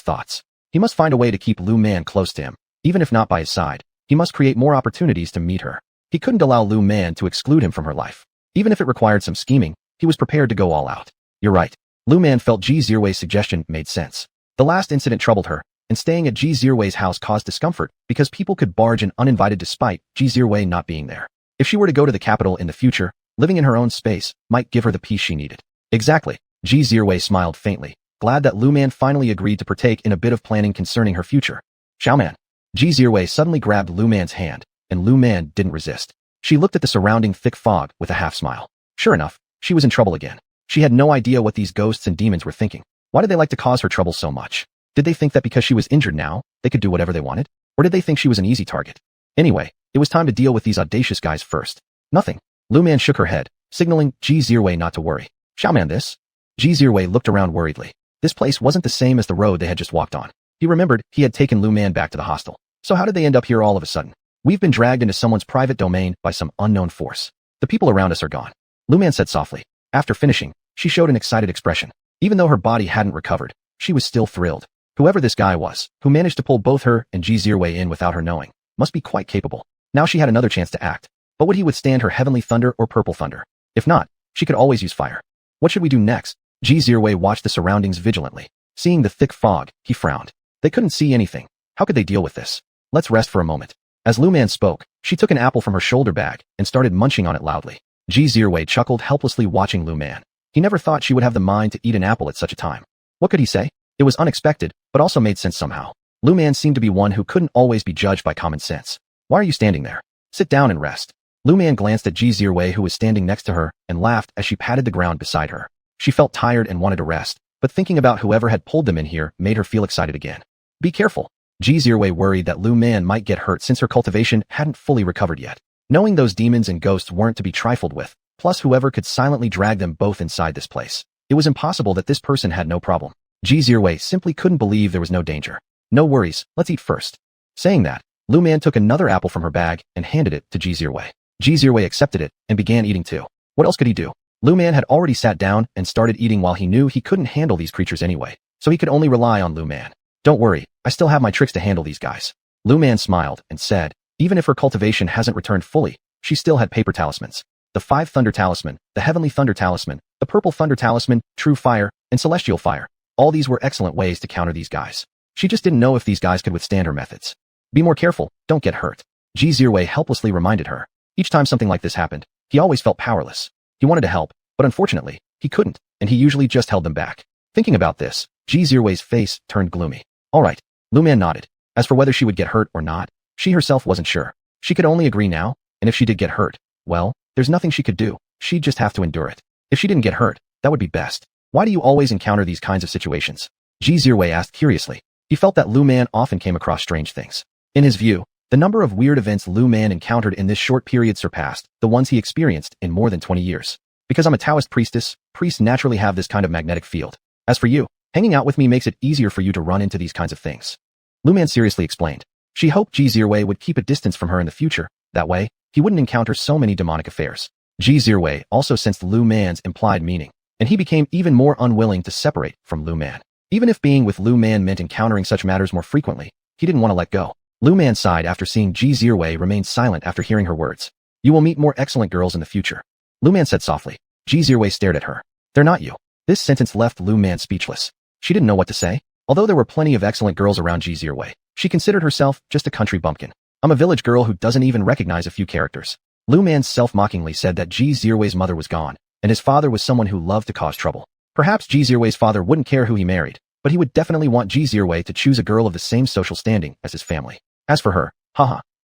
A: thoughts. He must find a way to keep Lu Man close to him. Even if not by his side, he must create more opportunities to meet her. He couldn't allow Lu Man to exclude him from her life. Even if it required some scheming, he was prepared to go all out. You're right. Lu Man felt Ji Zirwei's suggestion made sense. The last incident troubled her, and staying at Ji Zirwei's house caused discomfort because people could barge in uninvited despite Ji Zirwei not being there. If she were to go to the capital in the future, living in her own space might give her the peace she needed. Exactly. Ji Zirwei smiled faintly, glad that Lu Man finally agreed to partake in a bit of planning concerning her future. Xiaoman. Ji Zirwei suddenly grabbed Lu Man's hand, and Lu Man didn't resist. She looked at the surrounding thick fog with a half-smile. Sure enough, she was in trouble again. She had no idea what these ghosts and demons were thinking. Why did they like to cause her trouble so much? Did they think that because she was injured now, they could do whatever they wanted? Or did they think she was an easy target? Anyway, it was time to deal with these audacious guys first. Nothing. Lu Man shook her head, signaling Ji Zirwei not to worry. Xiaoman this? Ji Zirwei looked around worriedly. This place wasn't the same as the road they had just walked on. He remembered he had taken Lu Man back to the hostel. So how did they end up here all of a sudden? We've been dragged into someone's private domain by some unknown force. The people around us are gone. Lu Man said softly. After finishing, she showed an excited expression. Even though her body hadn't recovered, she was still thrilled. Whoever this guy was, who managed to pull both her and Ji Zirwei in without her knowing, must be quite capable. Now she had another chance to act. But would he withstand her heavenly thunder or purple thunder? If not, she could always use fire. What should we do next? Ji Zirwei watched the surroundings vigilantly. Seeing the thick fog, he frowned. They couldn't see anything. How could they deal with this? Let's rest for a moment. As Lu Man spoke, she took an apple from her shoulder bag and started munching on it loudly. Ji Zirwei chuckled helplessly watching Lu Man. He never thought she would have the mind to eat an apple at such a time. What could he say? It was unexpected, but also made sense somehow. Lu Man seemed to be one who couldn't always be judged by common sense. Why are you standing there? Sit down and rest. Lu Man glanced at Ji Zirwei who was standing next to her and laughed as she patted the ground beside her. She felt tired and wanted to rest, but thinking about whoever had pulled them in here made her feel excited again. Be careful. Ji Zirwei worried that Lu Man might get hurt since her cultivation hadn't fully recovered yet. Knowing those demons and ghosts weren't to be trifled with, plus whoever could silently drag them both inside this place. It was impossible that this person had no problem. Ji Zirwei simply couldn't believe there was no danger. No worries, let's eat first. Saying that, Lu Man took another apple from her bag and handed it to Ji Zirwei. Ji Zirwei accepted it and began eating too. What else could he do? Lu Man had already sat down and started eating while he knew he couldn't handle these creatures anyway, so he could only rely on Lu Man. Don't worry, I still have my tricks to handle these guys. Lu Man smiled and said, even if her cultivation hasn't returned fully, she still had paper talismans. The 5 Thunder Talisman, the Heavenly Thunder Talisman, the Purple Thunder Talisman, True Fire, and Celestial Fire. All these were excellent ways to counter these guys. She just didn't know if these guys could withstand her methods. Be more careful, don't get hurt. Ji Zirwei helplessly reminded her. Each time something like this happened, he always felt powerless. He wanted to help, but unfortunately, he couldn't, and he usually just held them back. Thinking about this, Ji Zirwei's face turned gloomy. Alright, Lu Man nodded. As for whether she would get hurt or not, she herself wasn't sure. She could only agree now, and if she did get hurt, well, there's nothing she could do, she'd just have to endure it. If she didn't get hurt, that would be best. Why do you always encounter these kinds of situations? Ji Zirwei asked curiously. He felt that Lu Man often came across strange things. In his view, the number of weird events Lu Man encountered in this short period surpassed the ones he experienced in more than 20 years. Because I'm a Taoist priestess, priests naturally have this kind of magnetic field. As for you, hanging out with me makes it easier for you to run into these kinds of things. Lu Man seriously explained. She hoped Ji Zirwei would keep a distance from her in the future, that way, he wouldn't encounter so many demonic affairs. Ji Zirwei also sensed Lu Man's implied meaning, and he became even more unwilling to separate from Lu Man. Even if being with Lu Man meant encountering such matters more frequently, he didn't want to let go. Lu Man sighed after seeing Ji Zirwei remain silent after hearing her words. You will meet more excellent girls in the future. Lu Man said softly. Ji Zirwei stared at her. They're not you. This sentence left Lu Man speechless. She didn't know what to say. Although there were plenty of excellent girls around Ji Zirwei, she considered herself just a country bumpkin. I'm a village girl who doesn't even recognize a few characters. Lu Man self-mockingly said that Ji Zirwei's mother was gone, and his father was someone who loved to cause trouble. Perhaps Ji Zirwei's father wouldn't care who he married, but he would definitely want Ji Zirwei to choose a girl of the same social standing as his family. As for her,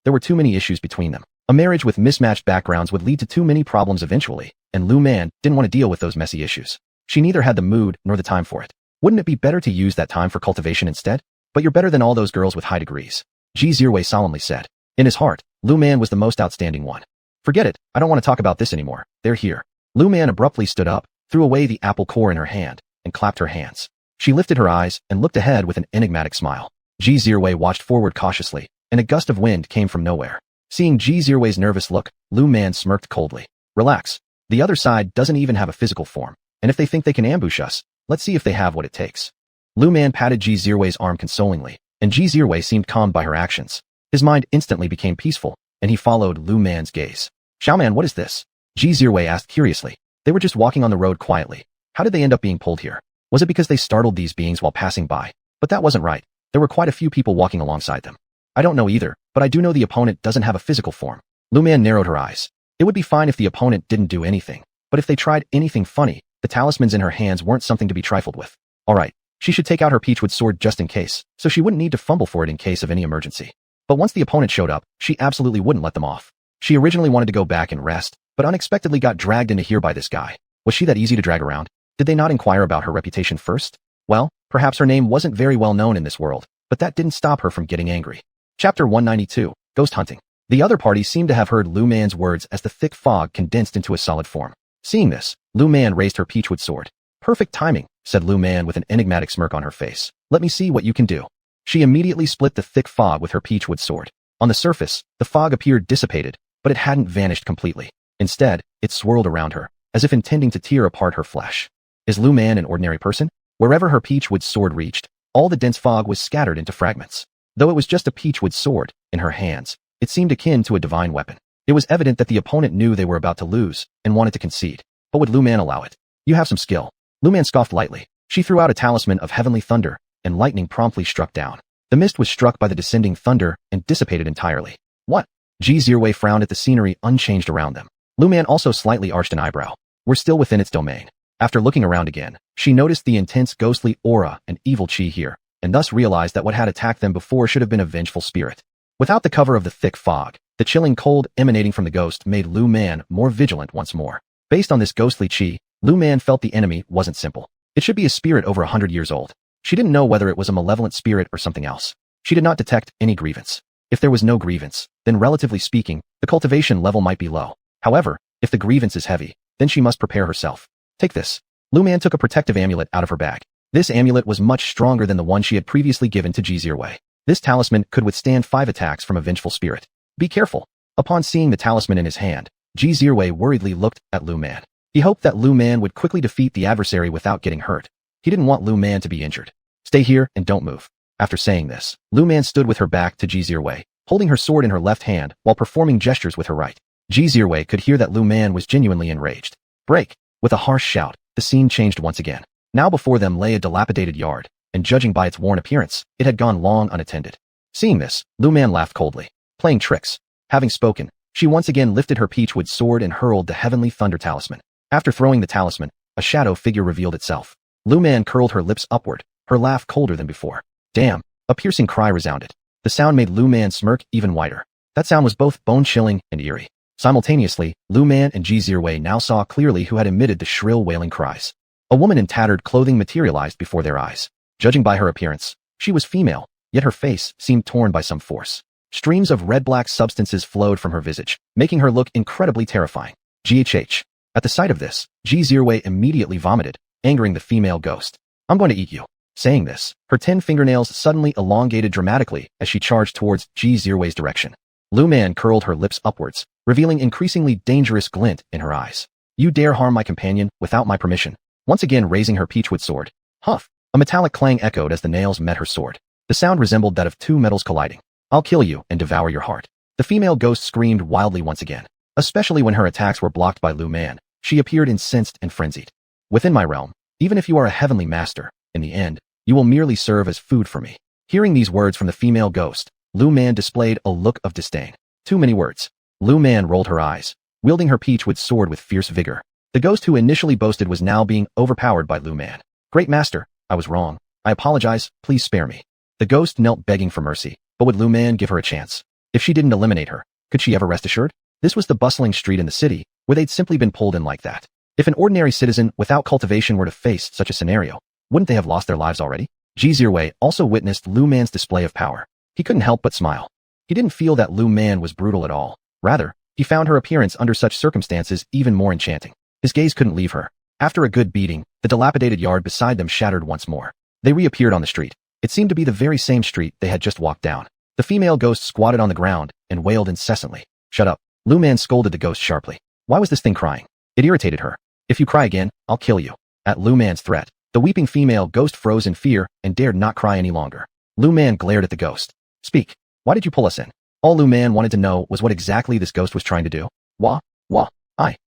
A: there were too many issues between them. A marriage with mismatched backgrounds would lead to too many problems eventually, and Lu Man didn't want to deal with those messy issues. She neither had the mood nor the time for it. Wouldn't it be better to use that time for cultivation instead? But you're better than all those girls with high degrees. Ji Zirwei solemnly said. In his heart, Lu Man was the most outstanding one. Forget it, I don't want to talk about this anymore. They're here. Lu Man abruptly stood up, threw away the apple core in her hand, and clapped her hands. She lifted her eyes and looked ahead with an enigmatic smile. Ji Zirwei watched forward cautiously, and a gust of wind came from nowhere. Seeing Ji Zirwei's nervous look, Lu Man smirked coldly. Relax. The other side doesn't even have a physical form, and if they think they can ambush us, let's see if they have what it takes. Lu Man patted Ji Zirwei's arm consolingly, and Ji Zirwei seemed calmed by her actions. His mind instantly became peaceful, and he followed Lu Man's gaze. Xiaoman, what is this? Ji Zirwei asked curiously. They were just walking on the road quietly. How did they end up being pulled here? Was it because they startled these beings while passing by? But that wasn't right. There were quite a few people walking alongside them. I don't know either, but I do know the opponent doesn't have a physical form. Lu Man narrowed her eyes. It would be fine if the opponent didn't do anything, but if they tried anything funny, the talismans in her hands weren't something to be trifled with. Alright, she should take out her peachwood sword just in case, so she wouldn't need to fumble for it in case of any emergency. But once the opponent showed up, she absolutely wouldn't let them off. She originally wanted to go back and rest, but unexpectedly got dragged into here by this guy. Was she that easy to drag around? Did they not inquire about her reputation first? Well, perhaps her name wasn't very well known in this world, but that didn't stop her from getting angry. Chapter 192, Ghost Hunting. The other party seemed to have heard Lu Man's words as the thick fog condensed into a solid form. Seeing this, Lu Man raised her peachwood sword. Perfect timing, said Lu Man with an enigmatic smirk on her face. Let me see what you can do. She immediately split the thick fog with her peachwood sword. On the surface, the fog appeared dissipated, but it hadn't vanished completely. Instead, it swirled around her, as if intending to tear apart her flesh. Is Lu Man an ordinary person? Wherever her peachwood sword reached, all the dense fog was scattered into fragments. Though it was just a peachwood sword, in her hands, it seemed akin to a divine weapon. It was evident that the opponent knew they were about to lose, and wanted to concede. But would Lu Man allow it? You have some skill. Lu Man scoffed lightly. She threw out a talisman of heavenly thunder, and lightning promptly struck down. The mist was struck by the descending thunder and dissipated entirely. What? Ji Zirwei frowned at the scenery unchanged around them. Lu Man also slightly arched an eyebrow. We're still within its domain. After looking around again, she noticed the intense ghostly aura and evil chi here, and thus realized that what had attacked them before should have been a vengeful spirit. Without the cover of the thick fog, the chilling cold emanating from the ghost made Lu Man more vigilant once more. Based on this ghostly chi, Lu Man felt the enemy wasn't simple. It should be a spirit over 100 years old. She didn't know whether it was a malevolent spirit or something else. She did not detect any grievance. If there was no grievance, then relatively speaking, the cultivation level might be low. However, if the grievance is heavy, then she must prepare herself. Take this. Lu Man took a protective amulet out of her bag. This amulet was much stronger than the one she had previously given to Xia. This talisman could withstand 5 attacks from a vengeful spirit. Be careful. Upon seeing the talisman in his hand, Xia worriedly looked at Lu Man. He hoped that Lu Man would quickly defeat the adversary without getting hurt. He didn't want Lu Man to be injured. Stay here and don't move. After saying this, Lu Man stood with her back to Xia, holding her sword in her left hand while performing gestures with her right. Xia could hear that Lu Man was genuinely enraged. Break! With a harsh shout, the scene changed once again. Now before them lay a dilapidated yard, and judging by its worn appearance, it had gone long unattended. Seeing this, Lu Man laughed coldly. Playing tricks. Having spoken, she once again lifted her peachwood sword and hurled the heavenly thunder talisman. After throwing the talisman, a shadow figure revealed itself. Lu Man curled her lips upward, her laugh colder than before. Damn! A piercing cry resounded. The sound made Lu Man smirk even wider. That sound was both bone-chilling and eerie. Simultaneously, Lu Man and Xia now saw clearly who had emitted the shrill wailing cries. A woman in tattered clothing materialized before their eyes. Judging by her appearance, she was female, yet her face seemed torn by some force. Streams of red-black substances flowed from her visage, making her look incredibly terrifying. GHH. At the sight of this, Xia immediately vomited, angering the female ghost. I'm going to eat you. Saying this, her 10 fingernails suddenly elongated dramatically as she charged towards Xia's direction. Lu Man curled her lips upwards, revealing increasingly dangerous glint in her eyes. You dare harm my companion without my permission? Once again raising her peachwood sword. Huff! A metallic clang echoed as the nails met her sword. The sound resembled that of 2 metals colliding. I'll kill you and devour your heart. The female ghost screamed wildly once again. Especially when her attacks were blocked by Lu Man, she appeared incensed and frenzied. Within my realm, even if you are a heavenly master, in the end, you will merely serve as food for me. Hearing these words from the female ghost, Lu Man displayed a look of disdain. Too many words. Lu Man rolled her eyes, wielding her peachwood sword with fierce vigor. The ghost who initially boasted was now being overpowered by Lu Man. Great master, I was wrong. I apologize, please spare me. The ghost knelt begging for mercy, but would Lu Man give her a chance? If she didn't eliminate her, could she ever rest assured? This was the bustling street in the city, where they'd simply been pulled in like that. If an ordinary citizen without cultivation were to face such a scenario, wouldn't they have lost their lives already? Xia also witnessed Lu Man's display of power. He couldn't help but smile. He didn't feel that Lu Man was brutal at all. Rather, he found her appearance under such circumstances even more enchanting. His gaze couldn't leave her. After a good beating, the dilapidated yard beside them shattered once more. They reappeared on the street. It seemed to be the very same street they had just walked down. The female ghost squatted on the ground and wailed incessantly. Shut up. Lu Man scolded the ghost sharply. Why was this thing crying? It irritated her. If you cry again, I'll kill you. At Lu Man's threat, the weeping female ghost froze in fear and dared not cry any longer. Lu Man glared at the ghost. Speak. Why did you pull us in? All Lu Man wanted to know was what exactly this ghost was trying to do. Wah.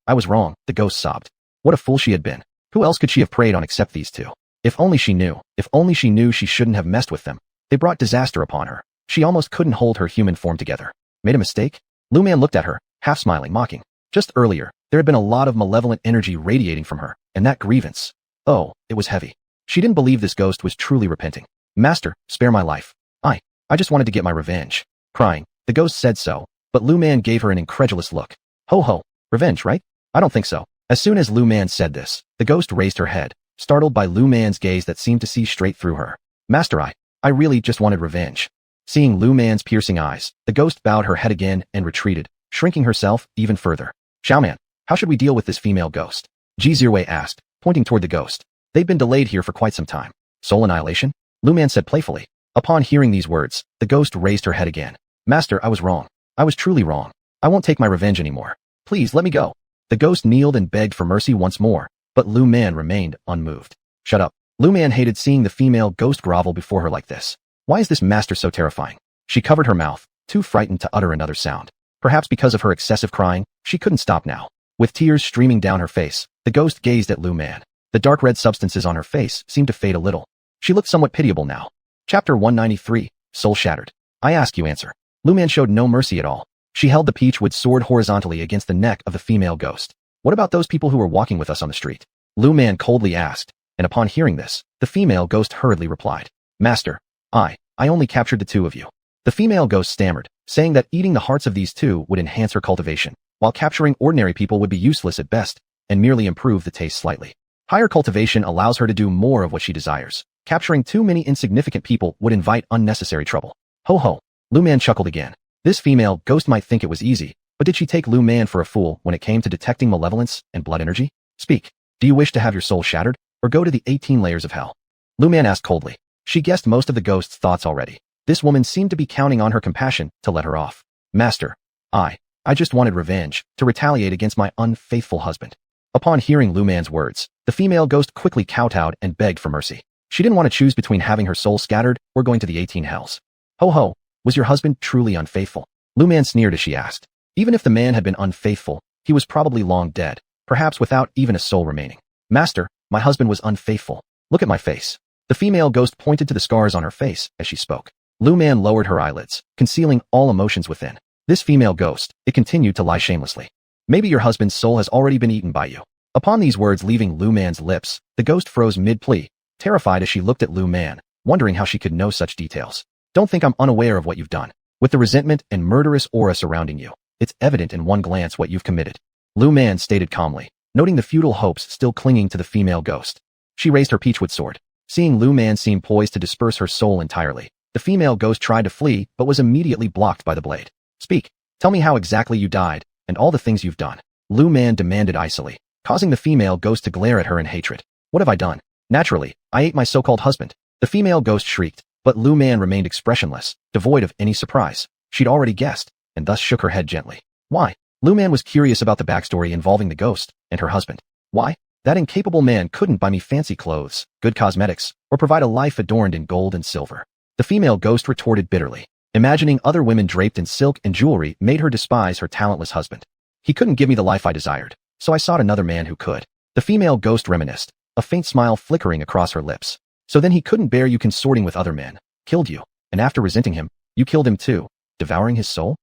A: I was wrong, the ghost sobbed. What a fool she had been. Who else could she have preyed on except these two? If only she knew she shouldn't have messed with them. They brought disaster upon her. She almost couldn't hold her human form together. Made a mistake? Lu Man looked at her, half smiling, mocking. Just earlier, there had been a lot of malevolent energy radiating from her, and that grievance. Oh, it was heavy. She didn't believe this ghost was truly repenting. Master, spare my life. I just wanted to get my revenge. Crying, the ghost said so, but Lu Man gave her an incredulous look. Ho, revenge, right? I don't think so. As soon as Lu Man said this, the ghost raised her head, startled by Lu Man's gaze that seemed to see straight through her. Master, I really just wanted revenge. Seeing Lu Man's piercing eyes, the ghost bowed her head again and retreated, shrinking herself even further. Xiaoman, how should we deal with this female ghost? Xia asked, pointing toward the ghost. They'd been delayed here for quite some time. Soul annihilation? Lu Man said playfully. Upon hearing these words, the ghost raised her head again. Master, I was wrong. I was truly wrong. I won't take my revenge anymore. Please let me go. The ghost kneeled and begged for mercy once more, but Lu Man remained unmoved. Shut up. Lu Man hated seeing the female ghost grovel before her like this. Why is this master so terrifying? She covered her mouth, too frightened to utter another sound. Perhaps because of her excessive crying, she couldn't stop now. With tears streaming down her face, the ghost gazed at Lu Man. The dark red substances on her face seemed to fade a little. She looked somewhat pitiable now. Chapter 193, Soul Shattered. I ask you answer. Lu Man showed no mercy at all. She held the peachwood sword horizontally against the neck of the female ghost. What about those people who were walking with us on the street? Lu Man coldly asked, and upon hearing this, the female ghost hurriedly replied. Master, I only captured the 2 of you. The female ghost stammered, saying that eating the hearts of these 2 would enhance her cultivation, while capturing ordinary people would be useless at best, and merely improve the taste slightly. Higher cultivation allows her to do more of what she desires. Capturing too many insignificant people would invite unnecessary trouble. Ho, Lu Man chuckled again. This female ghost might think it was easy, but did she take Lu Man for a fool when it came to detecting malevolence and blood energy? Speak. Do you wish to have your soul shattered, or go to the 18 layers of hell? Lu Man asked coldly. She guessed most of the ghost's thoughts already. This woman seemed to be counting on her compassion to let her off. Master, I just wanted revenge, to retaliate against my unfaithful husband. Upon hearing Lu Man's words, the female ghost quickly kowtowed and begged for mercy. She didn't want to choose between having her soul scattered or going to the 18 hells. Ho ho, was your husband truly unfaithful? Lu Man sneered as she asked. Even if the man had been unfaithful, he was probably long dead, perhaps without even a soul remaining. Master, my husband was unfaithful. Look at my face. The female ghost pointed to the scars on her face as she spoke. Lu Man lowered her eyelids, concealing all emotions within. This female ghost, it continued to lie shamelessly. Maybe your husband's soul has already been eaten by you. Upon these words leaving Lu Man's lips, the ghost froze mid-plea, terrified as she looked at Lu Man, wondering how she could know such details. Don't think I'm unaware of what you've done. With the resentment and murderous aura surrounding you, it's evident in one glance what you've committed. Lu Man stated calmly, noting the futile hopes still clinging to the female ghost. She raised her peachwood sword. Seeing Lu Man seem poised to disperse her soul entirely, the female ghost tried to flee but was immediately blocked by the blade. Speak. Tell me how exactly you died, and all the things you've done. Lu Man demanded icily, causing the female ghost to glare at her in hatred. What have I done? Naturally, I ate my so-called husband. The female ghost shrieked, but Lu Man remained expressionless, devoid of any surprise. She'd already guessed, and thus shook her head gently. Why? Lu Man was curious about the backstory involving the ghost and her husband. Why? That incapable man couldn't buy me fancy clothes, good cosmetics, or provide a life adorned in gold and silver. The female ghost retorted bitterly. Imagining other women draped in silk and jewelry made her despise her talentless husband. He couldn't give me the life I desired, so I sought another man who could. The female ghost reminisced, a faint smile flickering across her lips. So then he couldn't bear you consorting with other men, killed you, and after resenting him, you killed him too, devouring his soul?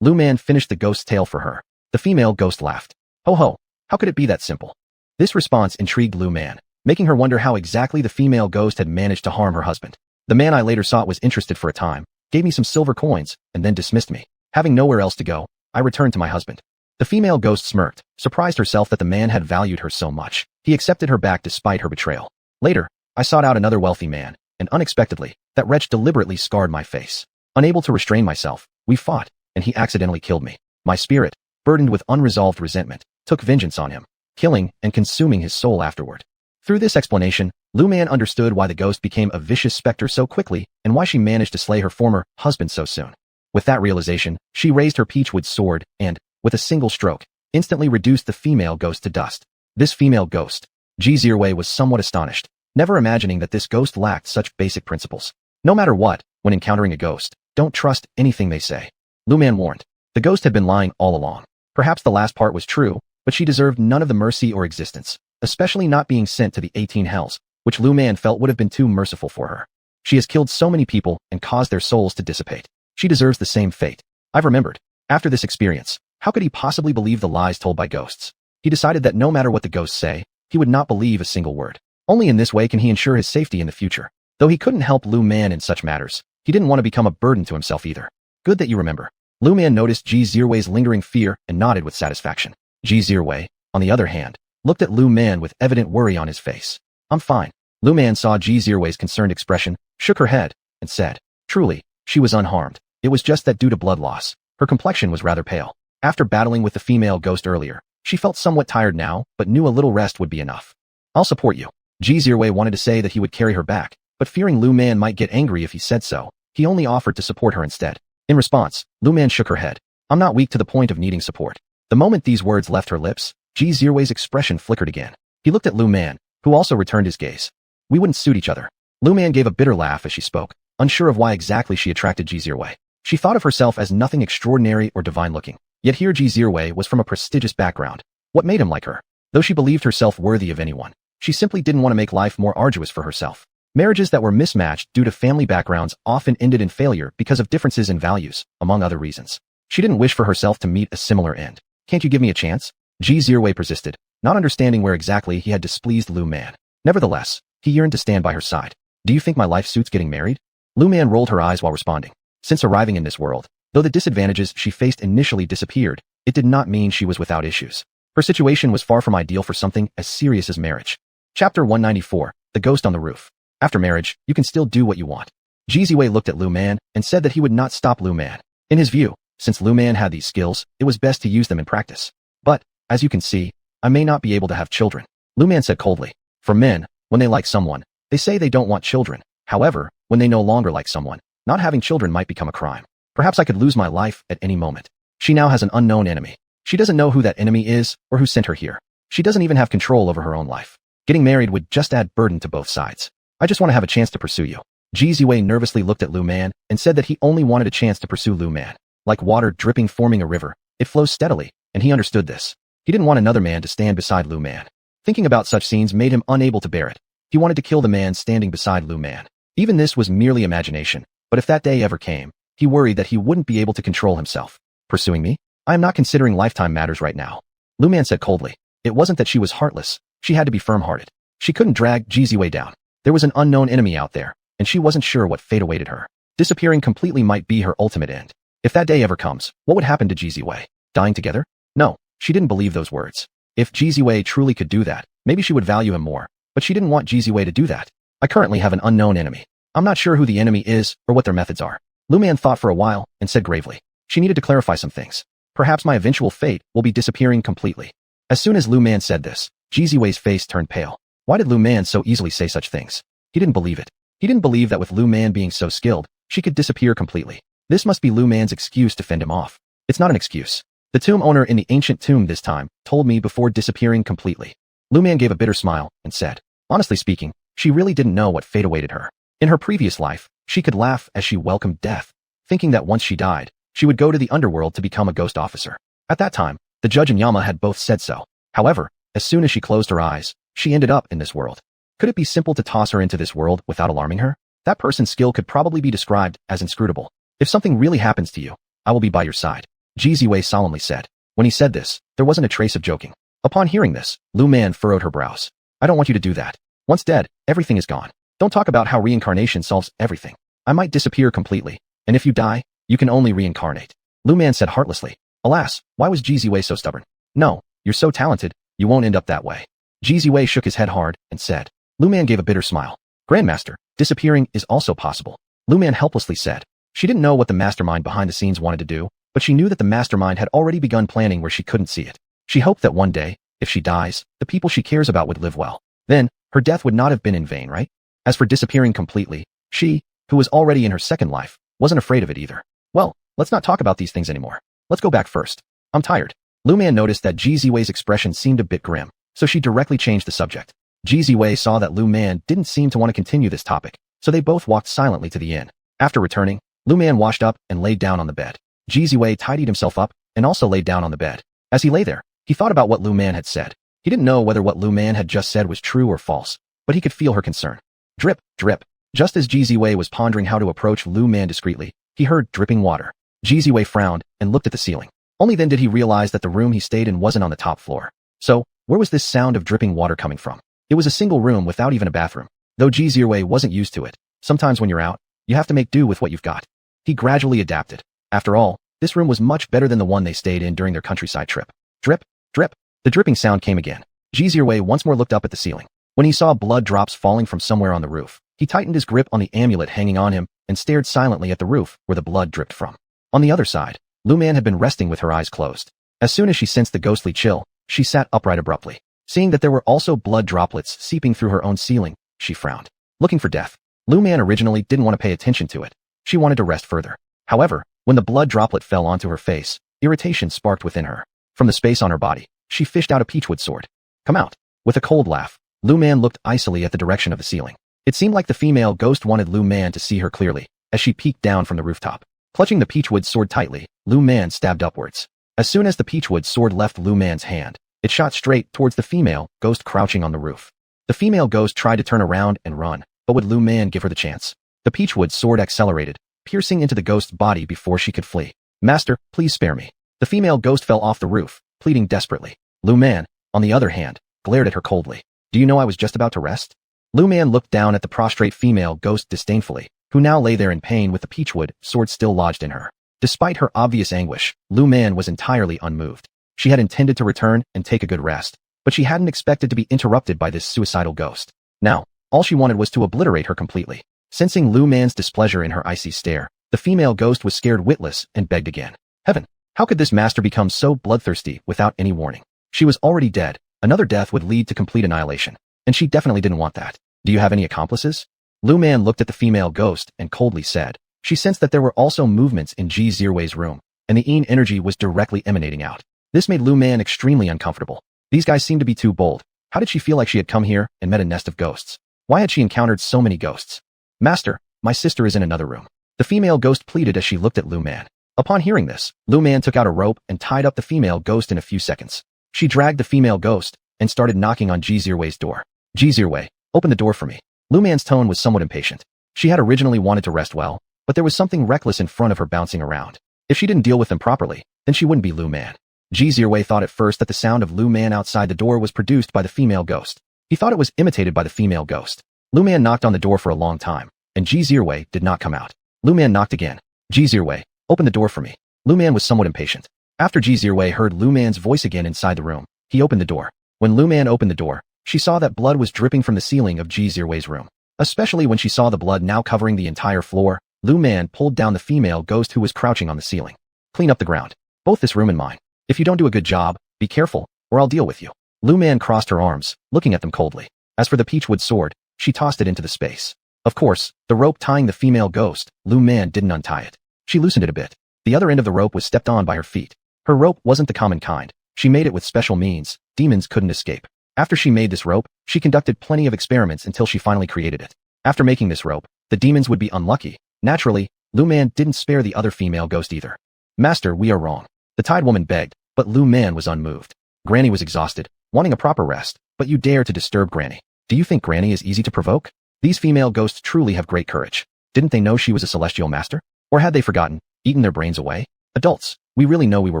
A: Lu Man finished the ghost's tale for her. The female ghost laughed. Ho ho, how could it be that simple? This response intrigued Lu Man, making her wonder how exactly the female ghost had managed to harm her husband. The man I later sought was interested for a time, gave me some silver coins, and then dismissed me. Having nowhere else to go, I returned to my husband. The female ghost smirked, surprised herself that the man had valued her so much. He accepted her back despite her betrayal. Later, I sought out another wealthy man, and unexpectedly, that wretch deliberately scarred my face. Unable to restrain myself, we fought, and he accidentally killed me. My spirit, burdened with unresolved resentment, took vengeance on him, killing and consuming his soul afterward. Through this explanation, Lu Man understood why the ghost became a vicious specter so quickly and why she managed to slay her former husband so soon. With that realization, she raised her peachwood sword and, with a single stroke, instantly reduced the female ghost to dust. This female ghost, Xia was somewhat astonished, never imagining that this ghost lacked such basic principles. No matter what, when encountering a ghost, don't trust anything they say. Lu Man warned. The ghost had been lying all along. Perhaps the last part was true, but she deserved none of the mercy or existence, especially not being sent to the 18 hells, which Lu Man felt would have been too merciful for her. She has killed so many people and caused their souls to dissipate. She deserves the same fate. I've remembered. After this experience, how could he possibly believe the lies told by ghosts? He decided that no matter what the ghosts say, he would not believe a single word. Only in this way can he ensure his safety in the future. Though he couldn't help Lu Man in such matters, he didn't want to become a burden to himself either. Good that you remember. Lu Man noticed Xia's lingering fear and nodded with satisfaction. Xia, on the other hand, looked at Lu Man with evident worry on his face. I'm fine. Lu Man saw Xia's concerned expression, shook her head, and said, truly, she was unharmed. It was just that due to blood loss, her complexion was rather pale. After battling with the female ghost earlier, she felt somewhat tired now, but knew a little rest would be enough. I'll support you. Xia wanted to say that he would carry her back, but fearing Lu Man might get angry if he said so, he only offered to support her instead. In response, Lu Man shook her head. I'm not weak to the point of needing support. The moment these words left her lips, Xia's expression flickered again. He looked at Lu Man, who also returned his gaze. We wouldn't suit each other. Lu Man gave a bitter laugh as she spoke, unsure of why exactly she attracted Xia. She thought of herself as nothing extraordinary or divine-looking, yet here Xia was from a prestigious background. What made him like her? Though she believed herself worthy of anyone, she simply didn't want to make life more arduous for herself. Marriages that were mismatched due to family backgrounds often ended in failure because of differences in values, among other reasons. She didn't wish for herself to meet a similar end. Can't you give me a chance? Xia persisted, not understanding where exactly he had displeased Lu Man. Nevertheless, he yearned to stand by her side. Do you think my life suits getting married? Lu Man rolled her eyes while responding. Since arriving in this world, though the disadvantages she faced initially disappeared, it did not mean she was without issues. Her situation was far from ideal for something as serious as marriage. Chapter 194, The Ghost on the Roof. After marriage, you can still do what you want. Xia looked at Lu Man and said that he would not stop Lu Man. In his view, since Lu Man had these skills, it was best to use them in practice. But, as you can see, I may not be able to have children. Lu Man said coldly. For men, when they like someone, They say they don't want children. However, when they no longer like someone, not having children might become a crime. Perhaps I could lose my life at any moment. She now has an unknown enemy. She doesn't know who that enemy is or who sent her here. She doesn't even have control over her own life. Getting married would just add burden to both sides. I just want to have a chance to pursue you. Ji Ziwei nervously looked at Lu Man and said that he only wanted a chance to pursue Lu Man. Like water dripping forming a river, it flows steadily, and he understood this. He didn't want another man to stand beside Lu Man. Thinking about such scenes made him unable to bear it. He wanted to kill the man standing beside Lu Man. Even this was merely imagination, but if that day ever came, he worried that he wouldn't be able to control himself. Pursuing me? I am not considering lifetime matters right now. Lu Man said coldly. It wasn't that she was heartless. She had to be firm-hearted. She couldn't drag Ji Ziwei down. There was an unknown enemy out there, and she wasn't sure what fate awaited her. Disappearing completely might be her ultimate end. If that day ever comes, what would happen to Ji Ziwei? Dying together? No, she didn't believe those words. If Ji Ziwei truly could do that, maybe she would value him more, but she didn't want Ji Ziwei to do that. I currently have an unknown enemy. I'm not sure who the enemy is or what their methods are. Lu Man thought for a while and said gravely. She needed to clarify some things. Perhaps my eventual fate will be disappearing completely. As soon as Lu Man said this, Ji Ziwei's face turned pale. Why did Lu Man so easily say such things? He didn't believe it. He didn't believe that with Lu Man being so skilled, she could disappear completely. This must be Lu Man's excuse to fend him off. It's not an excuse. The tomb owner in the ancient tomb this time told me before disappearing completely. Lu Man gave a bitter smile and said, honestly speaking, she really didn't know what fate awaited her. In her previous life, she could laugh as she welcomed death, thinking that once she died, she would go to the underworld to become a ghost officer. At that time, the judge and Yama had both said so. However, as soon as she closed her eyes, she ended up in this world. Could it be simple to toss her into this world without alarming her? That person's skill could probably be described as inscrutable. If something really happens to you, I will be by your side, Ji Ziwei solemnly said. When he said this, there wasn't a trace of joking. Upon hearing this, Lu Man furrowed her brows. I don't want you to do that. Once dead, everything is gone. Don't talk about how reincarnation solves everything. I might disappear completely, and if you die, you can only reincarnate. Lu Man said heartlessly. Alas, why was Ji Ziwei so stubborn? No, you're so talented, you won't end up that way. Ji Ziwei shook his head hard and said. Lu Man gave a bitter smile. Grandmaster, disappearing is also possible. Lu Man helplessly said. She didn't know what the mastermind behind the scenes wanted to do, but she knew that the mastermind had already begun planning where she couldn't see it. She hoped that one day, if she dies, the people she cares about would live well. Then, her death would not have been in vain, right? As for disappearing completely, she, who was already in her second life, wasn't afraid of it either. Well, let's not talk about these things anymore. Let's go back first. I'm tired. Lu Man noticed that Ji Ziwei's expression seemed a bit grim, so she directly changed the subject. Ji Ziwei saw that Lu Man didn't seem to want to continue this topic, so they both walked silently to the inn. After returning, Lu Man washed up and laid down on the bed. Ji Ziwei tidied himself up and also laid down on the bed. As he lay there, he thought about what Lu Man had said. He didn't know whether what Lu Man had just said was true or false, but he could feel her concern. Drip, drip. Just as Ji Ziwei was pondering how to approach Lu Man discreetly, he heard dripping water. Ji Ziwei frowned and looked at the ceiling. Only then did he realize that the room he stayed in wasn't on the top floor. So, where was this sound of dripping water coming from? It was a single room without even a bathroom. Though Ji Ziwei wasn't used to it, sometimes when you're out, you have to make do with what you've got. He gradually adapted. After all, this room was much better than the one they stayed in during their countryside trip. Drip, drip. The dripping sound came again. Ji Ziwei once more looked up at the ceiling. When he saw blood drops falling from somewhere on the roof, he tightened his grip on the amulet hanging on him and stared silently at the roof where the blood dripped from. On the other side, Lu Man had been resting with her eyes closed. As soon as she sensed the ghostly chill, she sat upright abruptly. Seeing that there were also blood droplets seeping through her own ceiling, she frowned. Looking for death. Lu Man originally didn't want to pay attention to it. She wanted to rest further. However, when the blood droplet fell onto her face, irritation sparked within her. From the space on her body, she fished out a peachwood sword. Come out. With a cold laugh, Lu Man looked icily at the direction of the ceiling. It seemed like the female ghost wanted Lu Man to see her clearly, as she peeked down from the rooftop. Clutching the peachwood sword tightly, Lu Man stabbed upwards. As soon as the peachwood sword left Lu Man's hand, it shot straight towards the female ghost crouching on the roof. The female ghost tried to turn around and run, but would Lu Man give her the chance? The peachwood sword accelerated, piercing into the ghost's body before she could flee. Master, please spare me. The female ghost fell off the roof, pleading desperately. Lu Man, on the other hand, glared at her coldly. Do you know I was just about to rest? Lu Man looked down at the prostrate female ghost disdainfully, who now lay there in pain with the peachwood sword still lodged in her. Despite her obvious anguish, Lu Man was entirely unmoved. She had intended to return and take a good rest, but she hadn't expected to be interrupted by this suicidal ghost. Now, all she wanted was to obliterate her completely. Sensing Lu Man's displeasure in her icy stare, the female ghost was scared witless and begged again. Heaven! How could this master become so bloodthirsty without any warning? She was already dead. Another death would lead to complete annihilation, and she definitely didn't want that. Do you have any accomplices? Lu Man looked at the female ghost and coldly said. She sensed that there were also movements in Ji Zirwei's room, and the Yin energy was directly emanating out. This made Lu Man extremely uncomfortable. These guys seemed to be too bold. How did she feel like she had come here and met a nest of ghosts? Why had she encountered so many ghosts? Master, my sister is in another room. The female ghost pleaded as she looked at Lu Man. Upon hearing this, Lu Man took out a rope and tied up the female ghost in a few seconds. She dragged the female ghost and started knocking on Ji Zirwei's door. Ji Zirwei, open the door for me. Lu Man's tone was somewhat impatient. She had originally wanted to rest well, but there was something reckless in front of her bouncing around. If she didn't deal with them properly, then she wouldn't be Lu Man. Ji Zirwei thought at first that the sound of Lu Man outside the door was produced by the female ghost. He thought it was imitated by the female ghost. Lu Man knocked on the door for a long time, and Ji Zirwei did not come out. Lu Man knocked again. Ji Zirwei, open the door for me. Lu Man was somewhat impatient. After Ji Zirwei heard Lu Man's voice again inside the room, he opened the door. When Lu Man opened the door, she saw that blood was dripping from the ceiling of Ji Zirwei's room. Especially when she saw the blood now covering the entire floor, Lu Man pulled down the female ghost who was crouching on the ceiling. Clean up the ground. Both this room and mine. If you don't do a good job, be careful, or I'll deal with you. Lu Man crossed her arms, looking at them coldly. As for the peachwood sword, she tossed it into the space. Of course, the rope tying the female ghost, Lu Man didn't untie it. She loosened it a bit. The other end of the rope was stepped on by her feet. Her rope wasn't the common kind. She made it with special means. Demons couldn't escape. After she made this rope, she conducted plenty of experiments until she finally created it. After making this rope, the demons would be unlucky. Naturally, Lu Man didn't spare the other female ghost either. Master, we are wrong. The tied woman begged, but Lu Man was unmoved. Granny was exhausted, wanting a proper rest, but you dare to disturb Granny. Do you think Granny is easy to provoke? These female ghosts truly have great courage. Didn't they know she was a celestial master? Or had they forgotten, eaten their brains away? Adults, we really know we were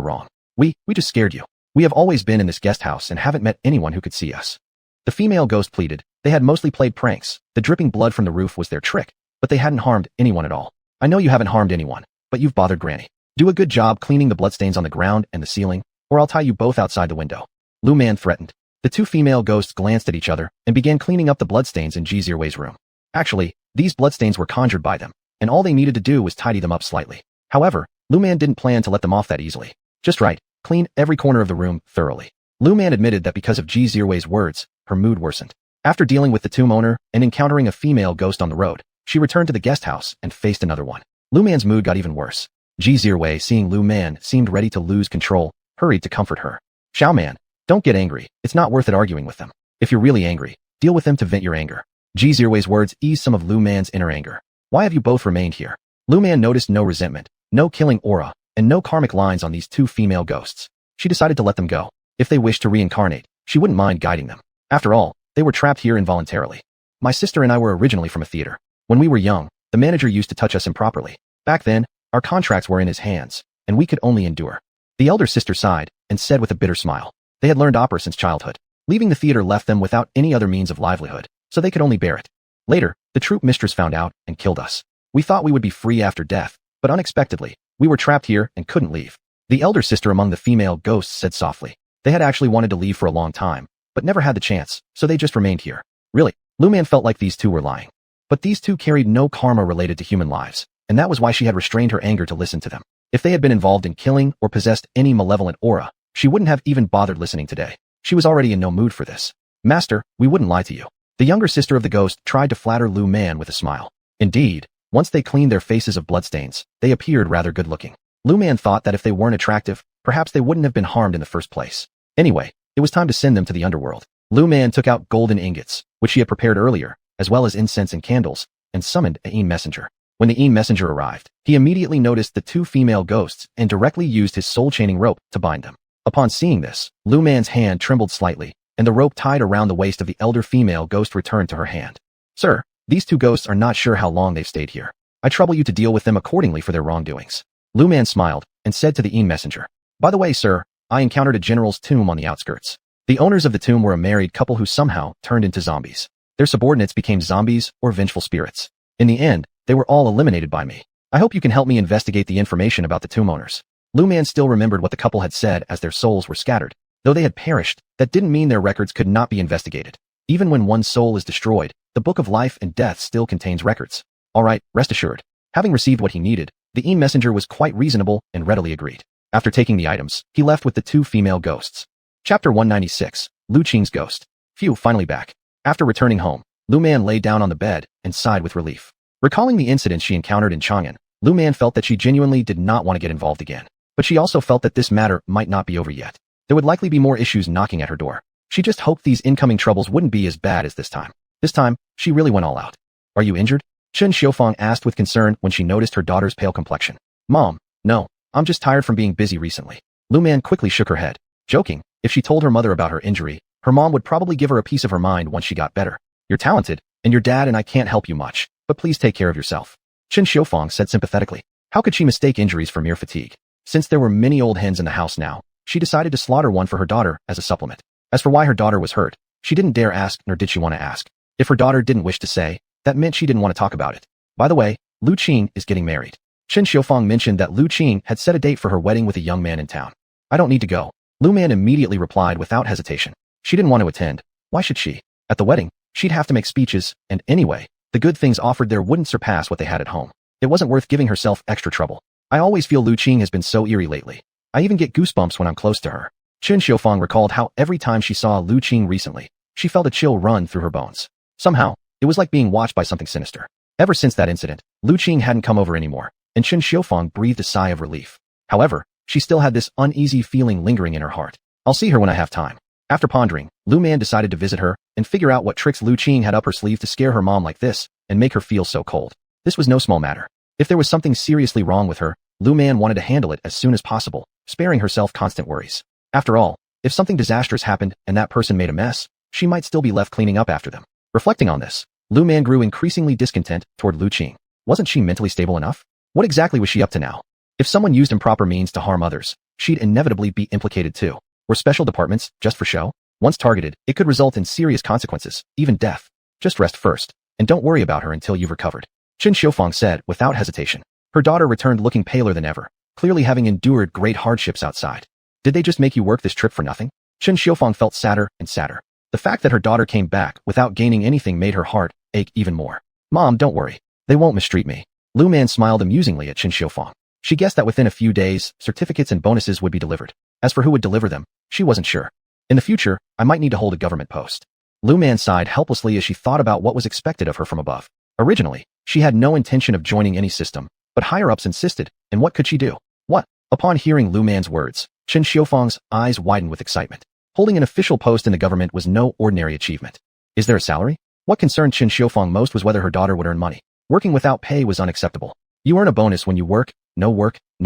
A: wrong. We just scared you. We have always been in this guest house and haven't met anyone who could see us. The female ghost pleaded. They had mostly played pranks. The dripping blood from the roof was their trick, but they hadn't harmed anyone at all. I know you haven't harmed anyone, but you've bothered Granny. Do a good job cleaning the bloodstains on the ground and the ceiling, or I'll tie you both outside the window. Lu Man threatened. The two female ghosts glanced at each other and began cleaning up the bloodstains in Ji Zirwei's room. Actually, these bloodstains were conjured by them, and all they needed to do was tidy them up slightly. However, Lu Man didn't plan to let them off that easily. Just right, clean every corner of the room thoroughly. Lu Man admitted that because of Ji Zirwei's words, her mood worsened. After dealing with the tomb owner and encountering a female ghost on the road, she returned to the guest house and faced another one. Lu Man's mood got even worse. Ji Zirwei, seeing Lu Man seemed ready to lose control, hurried to comfort her. Xiao Man, don't get angry. It's not worth it arguing with them. If you're really angry, deal with them to vent your anger. Ji Zirwei's words eased some of Lu Man's inner anger. Why have you both remained here? Lu Man noticed no resentment, no killing aura, and no karmic lines on these two female ghosts. She decided to let them go. If they wished to reincarnate, she wouldn't mind guiding them. After all, they were trapped here involuntarily. My sister and I were originally from a theater. When we were young, the manager used to touch us improperly. Back then, our contracts were in his hands, and we could only endure. The elder sister sighed and said with a bitter smile. They had learned opera since childhood. Leaving the theater left them without any other means of livelihood, so they could only bear it. Later, the troupe mistress found out and killed us. We thought we would be free after death, but unexpectedly, we were trapped here and couldn't leave. The elder sister among the female ghosts said softly. They had actually wanted to leave for a long time, but never had the chance, so they just remained here. Really, Lu Man felt like these two were lying. But these two carried no karma related to human lives, and that was why she had restrained her anger to listen to them. If they had been involved in killing or possessed any malevolent aura, she wouldn't have even bothered listening today. She was already in no mood for this. Master, we wouldn't lie to you. The younger sister of the ghost tried to flatter Lu Man with a smile. Indeed, once they cleaned their faces of bloodstains, they appeared rather good-looking. Lu Man thought that if they weren't attractive, perhaps they wouldn't have been harmed in the first place. Anyway, it was time to send them to the underworld. Lu Man took out golden ingots, which she had prepared earlier, as well as incense and candles, and summoned a Yin messenger. When the Yin messenger arrived, he immediately noticed the two female ghosts and directly used his soul-chaining rope to bind them. Upon seeing this, Lu Man's hand trembled slightly, and the rope tied around the waist of the elder female ghost returned to her hand. Sir, these two ghosts are not sure how long they've stayed here. I trouble you to deal with them accordingly for their wrongdoings. Lu Man smiled and said to the Yin messenger, By the way, sir, I encountered a general's tomb on the outskirts. The owners of the tomb were a married couple who somehow turned into zombies. Their subordinates became zombies or vengeful spirits. In the end, they were all eliminated by me. I hope you can help me investigate the information about the tomb owners. Lu Man still remembered what the couple had said as their souls were scattered. Though they had perished, that didn't mean their records could not be investigated. Even when one soul is destroyed, the Book of Life and Death still contains records. Alright, rest assured. Having received what he needed, the Yin messenger was quite reasonable and readily agreed. After taking the items, he left with the two female ghosts. Chapter 196, Lu Qing's Ghost. Phew, finally back. After returning home, Lu Man lay down on the bed and sighed with relief. Recalling the incident she encountered in Chang'an, Lu Man felt that she genuinely did not want to get involved again. But she also felt that this matter might not be over yet. There would likely be more issues knocking at her door. She just hoped these incoming troubles wouldn't be as bad as this time. This time, she really went all out. Are you injured? Chen Xiufang asked with concern when she noticed her daughter's pale complexion. Mom, no, I'm just tired from being busy recently. Lu Man quickly shook her head, joking. If she told her mother about her injury, her mom would probably give her a piece of her mind once she got better. You're talented, and your dad and I can't help you much, but please take care of yourself. Chen Xiufang said sympathetically. How could she mistake injuries for mere fatigue? Since there were many old hens in the house now, she decided to slaughter one for her daughter as a supplement. As for why her daughter was hurt, she didn't dare ask, nor did she want to ask. If her daughter didn't wish to say, that meant she didn't want to talk about it. By the way, Lu Qing is getting married. Chen Xiufang mentioned that Lu Qing had set a date for her wedding with a young man in town. I don't need to go. Lu Man immediately replied without hesitation. She didn't want to attend. Why should she? At the wedding, she'd have to make speeches, and anyway, the good things offered there wouldn't surpass what they had at home. It wasn't worth giving herself extra trouble. I always feel Lu Qing has been so eerie lately. I even get goosebumps when I'm close to her. Chen Xiufang recalled how every time she saw Lu Qing recently, she felt a chill run through her bones. Somehow, it was like being watched by something sinister. Ever since that incident, Lu Qing hadn't come over anymore, and Chen Xiufang breathed a sigh of relief. However, she still had this uneasy feeling lingering in her heart. I'll see her when I have time. After pondering, Lu Man decided to visit her and figure out what tricks Lu Qing had up her sleeve to scare her mom like this and make her feel so cold. This was no small matter. If there was something seriously wrong with her, Lu Man wanted to handle it as soon as possible, sparing herself constant worries. After all, if something disastrous happened and that person made a mess, she might still be left cleaning up after them. Reflecting on this, Lu Man grew increasingly discontent toward Lu Qing. Wasn't she mentally stable enough? What exactly was she up to now? If someone used improper means to harm others, she'd inevitably be implicated too. Were special departments just for show? Once targeted, it could result in serious consequences, even death. Just rest first, and don't worry about her until you've recovered. Chen Xiufang said without hesitation. Her daughter returned looking paler than ever, clearly having endured great hardships outside. Did they just make you work this trip for nothing? Chen Xiufang felt sadder and sadder. The fact that her daughter came back without gaining anything made her heart ache even more. Mom, don't worry. They won't mistreat me. Lu Man smiled amusingly at Chen Xiufang. She guessed that within a few days, certificates and bonuses would be delivered. As for who would deliver them, she wasn't sure. In the future, I might need to hold a government post. Lu Man sighed helplessly as she thought about what was expected of her from above. Originally, she had no intention of joining any system, but higher-ups insisted, and what could she do? What? Upon hearing Lu Man's words, Chen Xiufang's eyes widened with excitement. Holding an official post in the government was no ordinary achievement. Is there a salary? What concerned Chen Xiufang most was whether her daughter would earn money. Working without pay was unacceptable. You earn a bonus when you work, no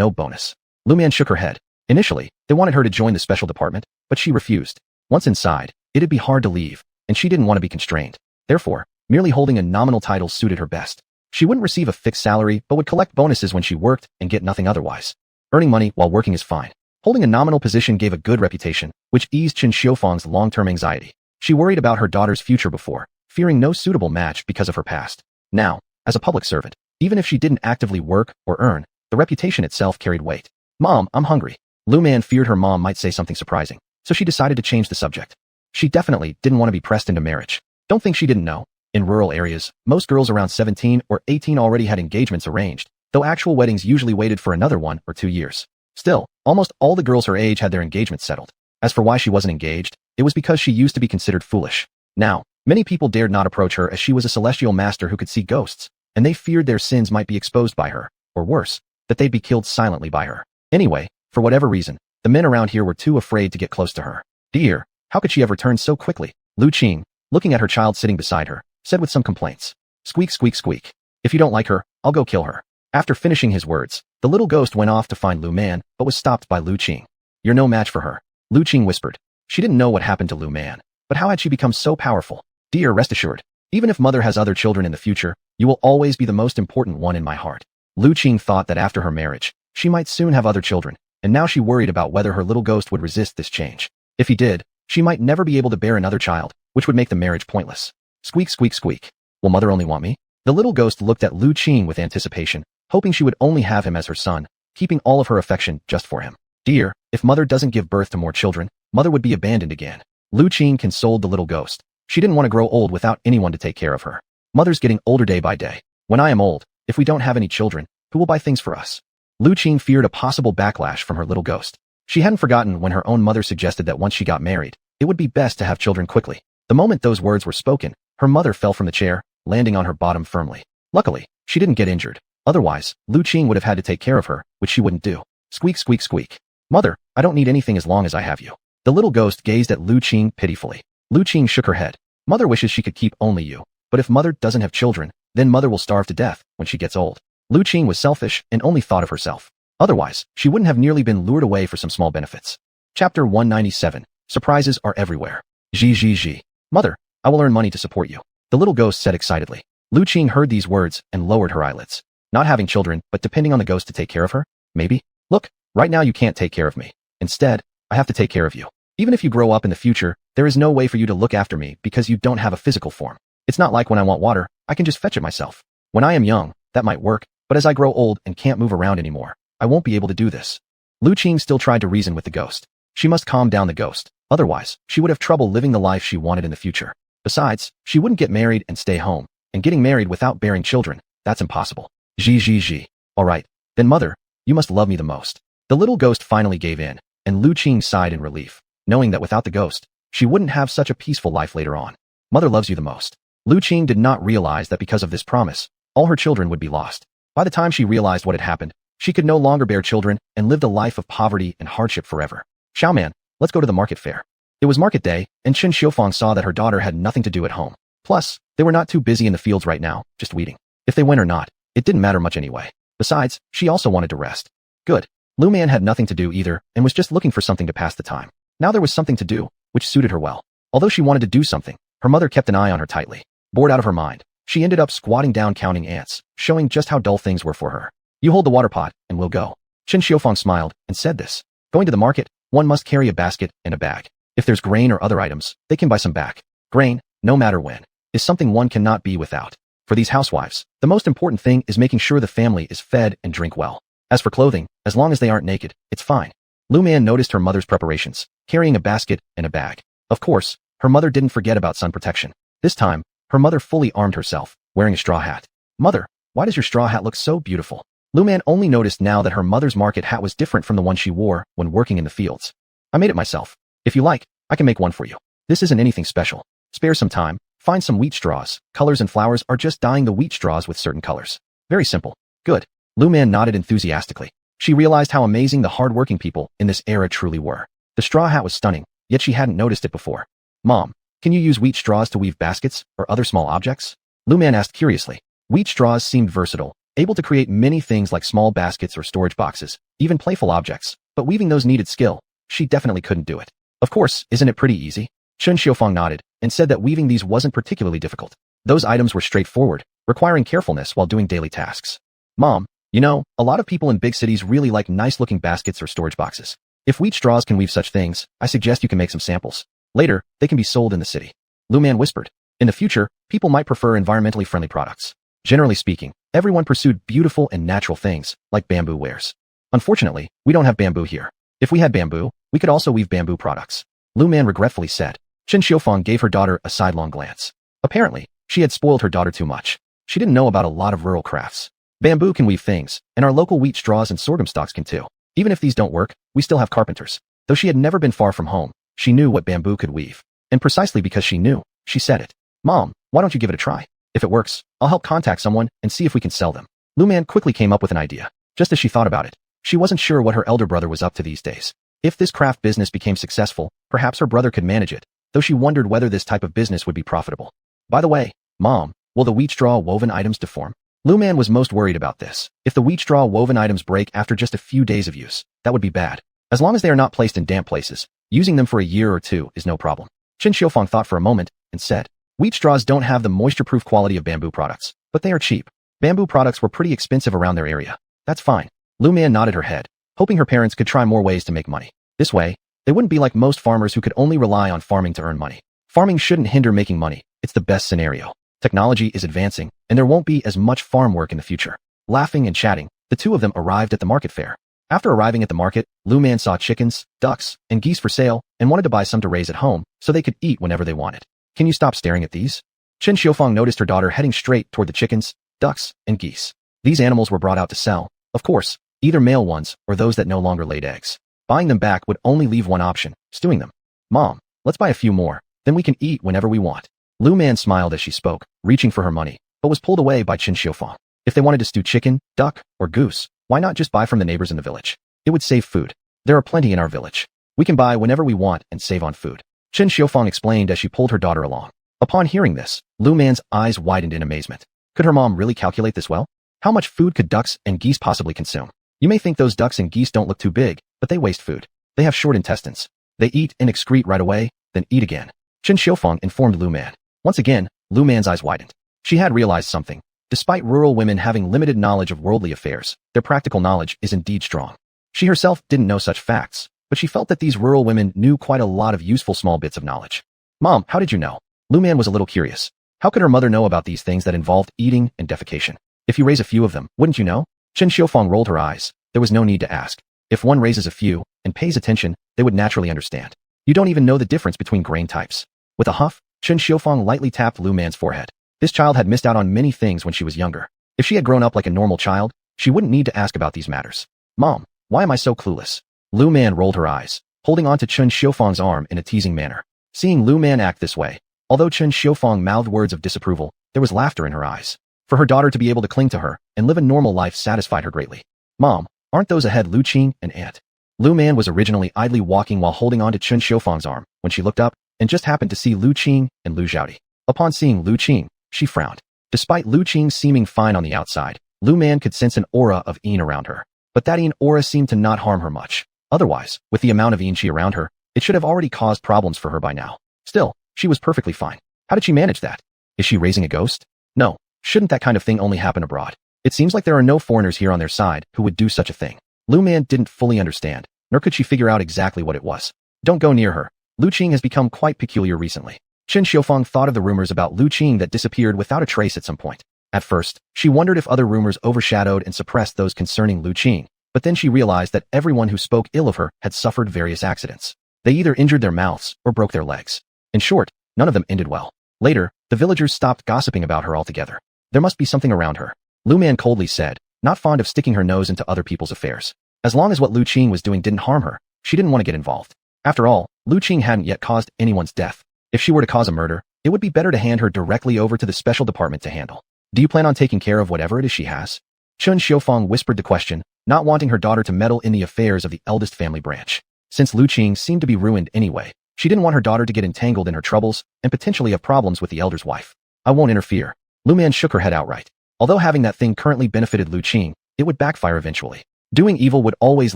A: bonus. Lu Man shook her head. Initially, they wanted her to join the special department, but she refused. Once inside, it'd be hard to leave, and she didn't want to be constrained. Therefore, merely holding a nominal title suited her best. She wouldn't receive a fixed salary, but would collect bonuses when she worked and get nothing otherwise. Earning money while working is fine. Holding a nominal position gave a good reputation, which eased Chen Xiufang's long-term anxiety. She worried about her daughter's future before, fearing no suitable match because of her past. Now, as a public servant, even if she didn't actively work or earn, the reputation itself carried weight. Mom, I'm hungry. Lu Man feared her mom might say something surprising, so she decided to change the subject. She definitely didn't want to be pressed into marriage. Don't think she didn't know. In rural areas, most girls around 17 or 18 already had engagements arranged, though actual weddings usually waited for another 1 or 2 years. Still, almost all the girls her age had their engagements settled. As for why she wasn't engaged, it was because she used to be considered foolish. Now, many people dared not approach her as she was a celestial master who could see ghosts, and they feared their sins might be exposed by her, or worse, that they'd be killed silently by her. Anyway, for whatever reason, the men around here were too afraid to get close to her. Dear, how could she have returned so quickly? Lu Qing, looking at her child sitting beside her, said with some complaints. Squeak, squeak, squeak. If you don't like her, I'll go kill her. After finishing his words, the little ghost went off to find Lu Man, but was stopped by Lu Qing. You're no match for her. Lu Qing whispered. She didn't know what happened to Lu Man, but how had she become so powerful? Dear, rest assured, even if mother has other children in the future, you will always be the most important one in my heart. Lu Qing thought that after her marriage, she might soon have other children, and now she worried about whether her little ghost would resist this change. If he did, she might never be able to bear another child, which would make the marriage pointless. Squeak, squeak, squeak. Will mother only want me? The little ghost looked at Lu Qing with anticipation, hoping she would only have him as her son, keeping all of her affection just for him. Dear, if mother doesn't give birth to more children, mother would be abandoned again. Lu Qing consoled the little ghost. She didn't want to grow old without anyone to take care of her. Mother's getting older day by day. When I am old, if we don't have any children, who will buy things for us? Lu Qing feared a possible backlash from her little ghost. She hadn't forgotten when her own mother suggested that once she got married, it would be best to have children quickly. The moment those words were spoken, Her mother fell from the chair, landing on her bottom firmly. Luckily, she didn't get injured. Otherwise, Lu Qing would have had to take care of her, which she wouldn't do. Squeak, squeak, squeak. Mother, I don't need anything as long as I have you. The little ghost gazed at Lu Qing pitifully. Lu Qing shook her head. Mother wishes she could keep only you. But if mother doesn't have children, then mother will starve to death when she gets old. Lu Qing was selfish and only thought of herself. Otherwise, she wouldn't have nearly been lured away for some small benefits. Chapter 197. Surprises are everywhere. Zhi. Mother, I will earn money to support you. The little ghost said excitedly. Lu Qing heard these words and lowered her eyelids. Not having children, but depending on the ghost to take care of her? Maybe? Look, right now you can't take care of me. Instead, I have to take care of you. Even if you grow up in the future, there is no way for you to look after me because you don't have a physical form. It's not like when I want water, I can just fetch it myself. When I am young, that might work, but as I grow old and can't move around anymore, I won't be able to do this. Lu Qing still tried to reason with the ghost. She must calm down the ghost. Otherwise, she would have trouble living the life she wanted in the future. Besides, she wouldn't get married and stay home. And getting married without bearing children, that's impossible. Zhi. All right, then mother, you must love me the most. The little ghost finally gave in, and Lu Qing sighed in relief, knowing that without the ghost, she wouldn't have such a peaceful life later on. Mother loves you the most. Lu Qing did not realize that because of this promise, all her children would be lost. By the time she realized what had happened, she could no longer bear children and lived a life of poverty and hardship forever. Xiaoman, let's go to the market fair. It was market day, and Chen Xiufang saw that her daughter had nothing to do at home. Plus, they were not too busy in the fields right now, just weeding. If they went or not, it didn't matter much anyway. Besides, she also wanted to rest. Good. Lu Man had nothing to do either and was just looking for something to pass the time. Now there was something to do, which suited her well. Although she wanted to do something, her mother kept an eye on her tightly. Bored out of her mind, she ended up squatting down counting ants, showing just how dull things were for her. You hold the water pot, and we'll go. Chen Xiufang smiled and said this. Going to the market, one must carry a basket and a bag. If there's grain or other items, they can buy some back. Grain, no matter when, is something one cannot be without. For these housewives, the most important thing is making sure the family is fed and drink well. As for clothing, as long as they aren't naked, it's fine. Lu Man noticed her mother's preparations, carrying a basket and a bag. Of course, her mother didn't forget about sun protection. This time, her mother fully armed herself, wearing a straw hat. Mother, why does your straw hat look so beautiful? Lu Man only noticed now that her mother's market hat was different from the one she wore when working in the fields. I made it myself. If you like, I can make one for you. This isn't anything special. Spare some time, find some wheat straws. Colors and flowers are just dyeing the wheat straws with certain colors. Very simple. Good. Lu Man nodded enthusiastically. She realized how amazing the hard-working people in this era truly were. The straw hat was stunning, yet she hadn't noticed it before. Mom, can you use wheat straws to weave baskets or other small objects? Lu Man asked curiously. Wheat straws seemed versatile, able to create many things like small baskets or storage boxes, even playful objects, but weaving those needed skill. She definitely couldn't do it. Of course, isn't it pretty easy? Chen Xiufang nodded and said that weaving these wasn't particularly difficult. Those items were straightforward, requiring carefulness while doing daily tasks. Mom, you know, a lot of people in big cities really like nice-looking baskets or storage boxes. If wheat straws can weave such things, I suggest you can make some samples. Later, they can be sold in the city. Lu Man whispered. In the future, people might prefer environmentally friendly products. Generally speaking, everyone pursued beautiful and natural things, like bamboo wares. Unfortunately, we don't have bamboo here. If we had bamboo, we could also weave bamboo products. Lu Man regretfully said. Chen Xiufang gave her daughter a sidelong glance. Apparently, she had spoiled her daughter too much. She didn't know about a lot of rural crafts. Bamboo can weave things, and our local wheat straws and sorghum stalks can too. Even if these don't work, we still have carpenters. Though she had never been far from home, she knew what bamboo could weave. And precisely because she knew, she said it. Mom, why don't you give it a try? If it works, I'll help contact someone and see if we can sell them. Lu Man quickly came up with an idea. Just as she thought about it, she wasn't sure what her elder brother was up to these days. If this craft business became successful, perhaps her brother could manage it, though she wondered whether this type of business would be profitable. By the way, Mom, will the wheat straw woven items deform? Lu Man was most worried about this. If the wheat straw woven items break after just a few days of use, that would be bad. As long as they are not placed in damp places, using them for a year or two is no problem. Chen Xiufang thought for a moment and said, wheat straws don't have the moisture-proof quality of bamboo products, but they are cheap. Bamboo products were pretty expensive around their area. That's fine. Lu Man nodded her head, hoping her parents could try more ways to make money. This way, they wouldn't be like most farmers who could only rely on farming to earn money. Farming shouldn't hinder making money. It's the best scenario. Technology is advancing, and there won't be as much farm work in the future. Laughing and chatting, the two of them arrived at the market fair. After arriving at the market, Lu Man saw chickens, ducks, and geese for sale and wanted to buy some to raise at home so they could eat whenever they wanted. Can you stop staring at these? Chen Xiufang noticed her daughter heading straight toward the chickens, ducks, and geese. These animals were brought out to sell, of course, either male ones or those that no longer laid eggs. Buying them back would only leave one option, stewing them. Mom, let's buy a few more, then we can eat whenever we want. Lu Man smiled as she spoke, reaching for her money, but was pulled away by Qin Xiufang. If they wanted to stew chicken, duck, or goose, why not just buy from the neighbors in the village? It would save food. There are plenty in our village. We can buy whenever we want and save on food. Qin Xiufang explained as she pulled her daughter along. Upon hearing this, Lu Man's eyes widened in amazement. Could her mom really calculate this well? How much food could ducks and geese possibly consume? You may think those ducks and geese don't look too big, but they waste food. They have short intestines. They eat and excrete right away, then eat again. Qin Xiufang informed Lu Man. Once again, Lu Man's eyes widened. She had realized something. Despite rural women having limited knowledge of worldly affairs, their practical knowledge is indeed strong. She herself didn't know such facts, but she felt that these rural women knew quite a lot of useful small bits of knowledge. Mom, how did you know? Lu Man was a little curious. How could her mother know about these things that involved eating and defecation? If you raise a few of them, wouldn't you know? Qin Xiufang rolled her eyes. There was no need to ask. If one raises a few and pays attention, they would naturally understand. You don't even know the difference between grain types. With a huff, Qin Xiufang lightly tapped Lu Man's forehead. This child had missed out on many things when she was younger. If she had grown up like a normal child, she wouldn't need to ask about these matters. Mom, why am I so clueless? Lu Man rolled her eyes, holding on to Qin Xiufang's arm in a teasing manner. Seeing Lu Man act this way, although Qin Xiufang mouthed words of disapproval, there was laughter in her eyes. For her daughter to be able to cling to her and live a normal life satisfied her greatly. Mom, aren't those ahead Lu Qing and Aunt? Lu Man was originally idly walking while holding on to Qin Xiufang's arm when she looked up and just happened to see Lu Qing and Lu Xiaodi. Upon seeing Lu Qing, she frowned. Despite Lu Qing seeming fine on the outside, Lu Man could sense an aura of Yin around her. But that Yin aura seemed to not harm her much. Otherwise, with the amount of Yin Qi around her, it should have already caused problems for her by now. Still, she was perfectly fine. How did she manage that? Is she raising a ghost? No, shouldn't that kind of thing only happen abroad? It seems like there are no foreigners here on their side who would do such a thing. Lu Man didn't fully understand, nor could she figure out exactly what it was. Don't go near her. Lu Qing has become quite peculiar recently. Qin Xiufang thought of the rumors about Lu Qing that disappeared without a trace at some point. At first, she wondered if other rumors overshadowed and suppressed those concerning Lu Qing, but then she realized that everyone who spoke ill of her had suffered various accidents. They either injured their mouths or broke their legs. In short, none of them ended well. Later, the villagers stopped gossiping about her altogether. There must be something around her. Lu Man coldly said, not fond of sticking her nose into other people's affairs. As long as what Lu Qing was doing didn't harm her, she didn't want to get involved. After all, Lu Qing hadn't yet caused anyone's death. If she were to cause a murder, it would be better to hand her directly over to the special department to handle. Do you plan on taking care of whatever it is she has? Qin Xiufang whispered the question, not wanting her daughter to meddle in the affairs of the eldest family branch. Since Lu Qing seemed to be ruined anyway, she didn't want her daughter to get entangled in her troubles and potentially have problems with the elder's wife. I won't interfere. Lu Man shook her head outright. Although having that thing currently benefited Lu Qing, it would backfire eventually. Doing evil would always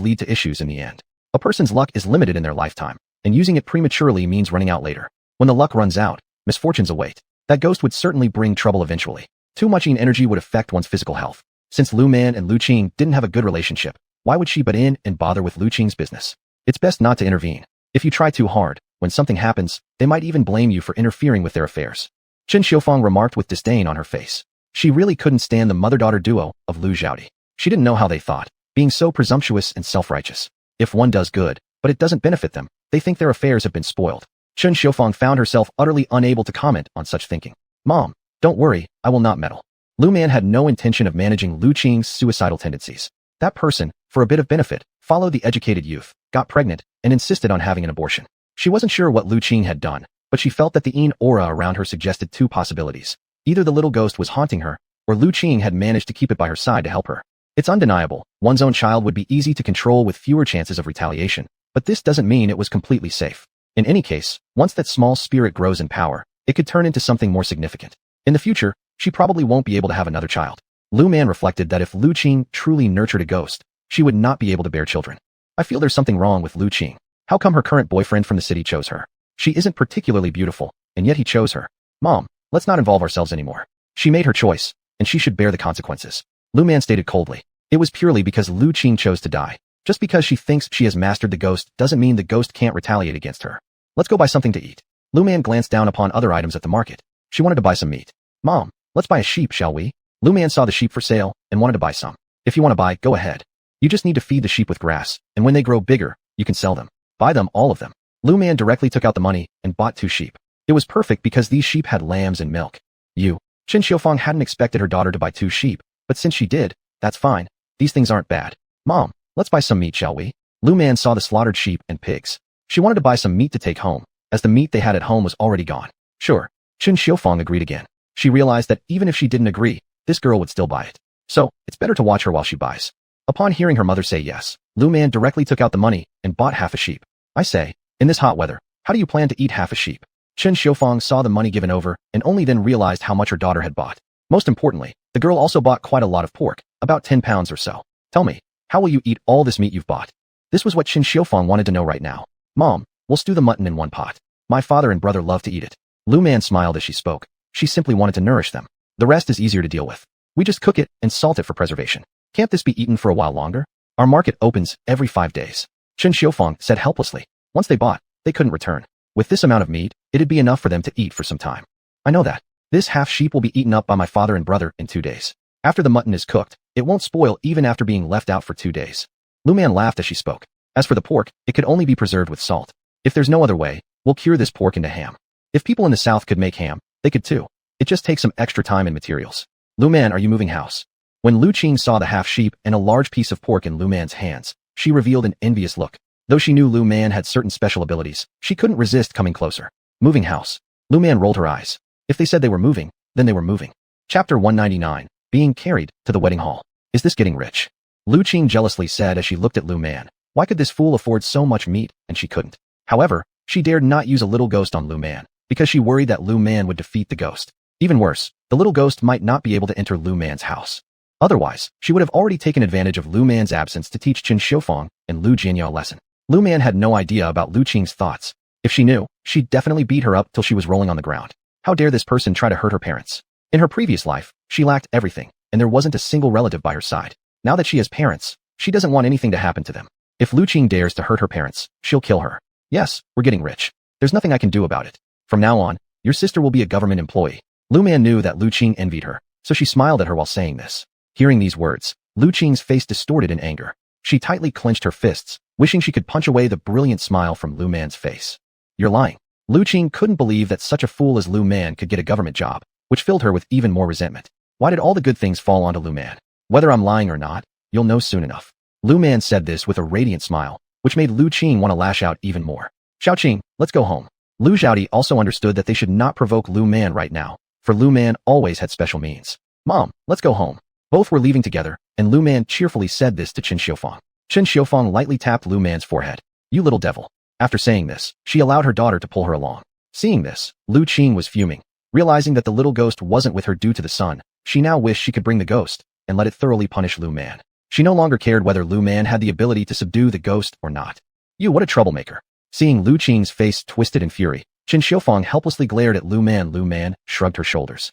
A: lead to issues in the end. A person's luck is limited in their lifetime, and using it prematurely means running out later. When the luck runs out, misfortunes await. That ghost would certainly bring trouble eventually. Too much Yin energy would affect one's physical health. Since Lu Man and Lu Qing didn't have a good relationship, why would she butt in and bother with Lu Qing's business? It's best not to intervene. If you try too hard, when something happens, they might even blame you for interfering with their affairs. Qin Xiufang remarked with disdain on her face. She really couldn't stand the mother-daughter duo of Lu Xiaodi. She didn't know how they thought, being so presumptuous and self-righteous. If one does good, but it doesn't benefit them, they think their affairs have been spoiled. Qin Xiufang found herself utterly unable to comment on such thinking. Mom, don't worry, I will not meddle. Lu Man had no intention of managing Lu Qing's suicidal tendencies. That person, for a bit of benefit, followed the educated youth, got pregnant, and insisted on having an abortion. She wasn't sure what Lu Qing had done, but she felt that the Yin aura around her suggested two possibilities. Either the little ghost was haunting her, or Lu Qing had managed to keep it by her side to help her. It's undeniable, one's own child would be easy to control with fewer chances of retaliation, but this doesn't mean it was completely safe. In any case, once that small spirit grows in power, it could turn into something more significant. In the future, she probably won't be able to have another child. Lu Man reflected that if Lu Qing truly nurtured a ghost, she would not be able to bear children. I feel there's something wrong with Lu Qing. How come her current boyfriend from the city chose her? She isn't particularly beautiful, and yet he chose her. Mom, let's not involve ourselves anymore. She made her choice, and she should bear the consequences. Lu Man stated coldly. It was purely because Lu Qing chose to die. Just because she thinks she has mastered the ghost doesn't mean the ghost can't retaliate against her. Let's go buy something to eat. Lu Man glanced down upon other items at the market. She wanted to buy some meat. Mom, let's buy a sheep, shall we? Lu Man saw the sheep for sale and wanted to buy some. If you want to buy, go ahead. You just need to feed the sheep with grass, and when they grow bigger, you can sell them. Buy them, all of them. Lu Man directly took out the money and bought 2 sheep. It was perfect because these sheep had lambs and milk. Qin Xiufang hadn't expected her daughter to buy 2 sheep, but since she did, that's fine. These things aren't bad. Mom, let's buy some meat, shall we? Lu Man saw the slaughtered sheep and pigs. She wanted to buy some meat to take home, as the meat they had at home was already gone. Sure. Chen Xiufang agreed again. She realized that even if she didn't agree, this girl would still buy it. So, it's better to watch her while she buys. Upon hearing her mother say yes, Lu Man directly took out the money and bought half a sheep. I say, in this hot weather, how do you plan to eat half a sheep? Chen Xiufang saw the money given over and only then realized how much her daughter had bought. Most importantly, the girl also bought quite a lot of pork, about 10 pounds or so. Tell me, how will you eat all this meat you've bought? This was what Chen Xiufang wanted to know right now. Mom, we'll stew the mutton in one pot. My father and brother love to eat it. Lu Man smiled as she spoke. She simply wanted to nourish them. The rest is easier to deal with. We just cook it and salt it for preservation. Can't this be eaten for a while longer? Our market opens every 5 days. Chen Xiufang said helplessly. Once they bought, they couldn't return. With this amount of meat, it'd be enough for them to eat for some time. I know that. This half sheep will be eaten up by my father and brother in 2 days. After the mutton is cooked, it won't spoil even after being left out for 2 days. Lu Man laughed as she spoke. As for the pork, it could only be preserved with salt. If there's no other way, we'll cure this pork into ham. If people in the south could make ham, they could too. It just takes some extra time and materials. Lu Man, are you moving house? When Lu Qing saw the half sheep and a large piece of pork in Lu Man's hands, she revealed an envious look. Though she knew Lu Man had certain special abilities, she couldn't resist coming closer. Moving house. Lu Man rolled her eyes. If they said they were moving, then they were moving. Chapter 199. Being carried to the wedding hall. Is this getting rich? Lu Qing jealously said as she looked at Lu Man. Why could this fool afford so much meat, and she couldn't? However, she dared not use a little ghost on Lu Man, because she worried that Lu Man would defeat the ghost. Even worse, the little ghost might not be able to enter Lu Man's house. Otherwise, she would have already taken advantage of Lu Man's absence to teach Chen Xiufang and Lu Jianyao a lesson. Lu Man had no idea about Lu Qing's thoughts. If she knew, she'd definitely beat her up till she was rolling on the ground. How dare this person try to hurt her parents? In her previous life, she lacked everything, and there wasn't a single relative by her side. Now that she has parents, she doesn't want anything to happen to them. If Lu Qing dares to hurt her parents, she'll kill her. Yes, we're getting rich. There's nothing I can do about it. From now on, your sister will be a government employee. Lu Man knew that Lu Qing envied her, so she smiled at her while saying this. Hearing these words, Lu Qing's face distorted in anger. She tightly clenched her fists, wishing she could punch away the brilliant smile from Lu Man's face. You're lying. Lu Qing couldn't believe that such a fool as Lu Man could get a government job, which filled her with even more resentment. Why did all the good things fall onto Lu Man? Whether I'm lying or not, you'll know soon enough. Lu Man said this with a radiant smile, which made Lu Qing want to lash out even more. Xiao Qing, let's go home. Lu Xiaodi also understood that they should not provoke Lu Man right now, for Lu Man always had special means. Mom, let's go home. Both were leaving together, and Lu Man cheerfully said this to Chen Xiufang. Chen Xiufang lightly tapped Lu Man's forehead. You little devil. After saying this, she allowed her daughter to pull her along. Seeing this, Lu Qing was fuming. Realizing that the little ghost wasn't with her due to the sun, she now wished she could bring the ghost and let it thoroughly punish Lu Man. She no longer cared whether Lu Man had the ability to subdue the ghost or not. You, what a troublemaker. Seeing Lu Qing's face twisted in fury, Chen Xiufang helplessly glared at Lu Man. Lu Man shrugged her shoulders.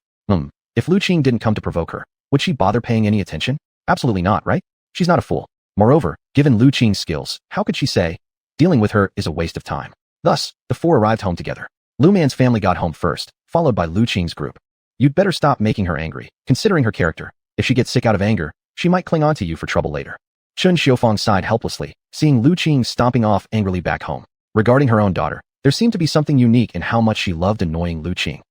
A: If Lu Qing didn't come to provoke her, would she bother paying any attention? Absolutely not, right? She's not a fool. Moreover, given Lu Qing's skills, how could she say, dealing with her is a waste of time? Thus, the four arrived home together. Lu Man's family got home first, followed by Lu Qing's group. You'd better stop making her angry, considering her character. If she gets sick out of anger, she might cling on to you for trouble later. Chen Xiufang sighed helplessly, seeing Lu Qing stomping off angrily back home. Regarding her own daughter, there seemed to be something unique in how much she loved annoying Lu Qing.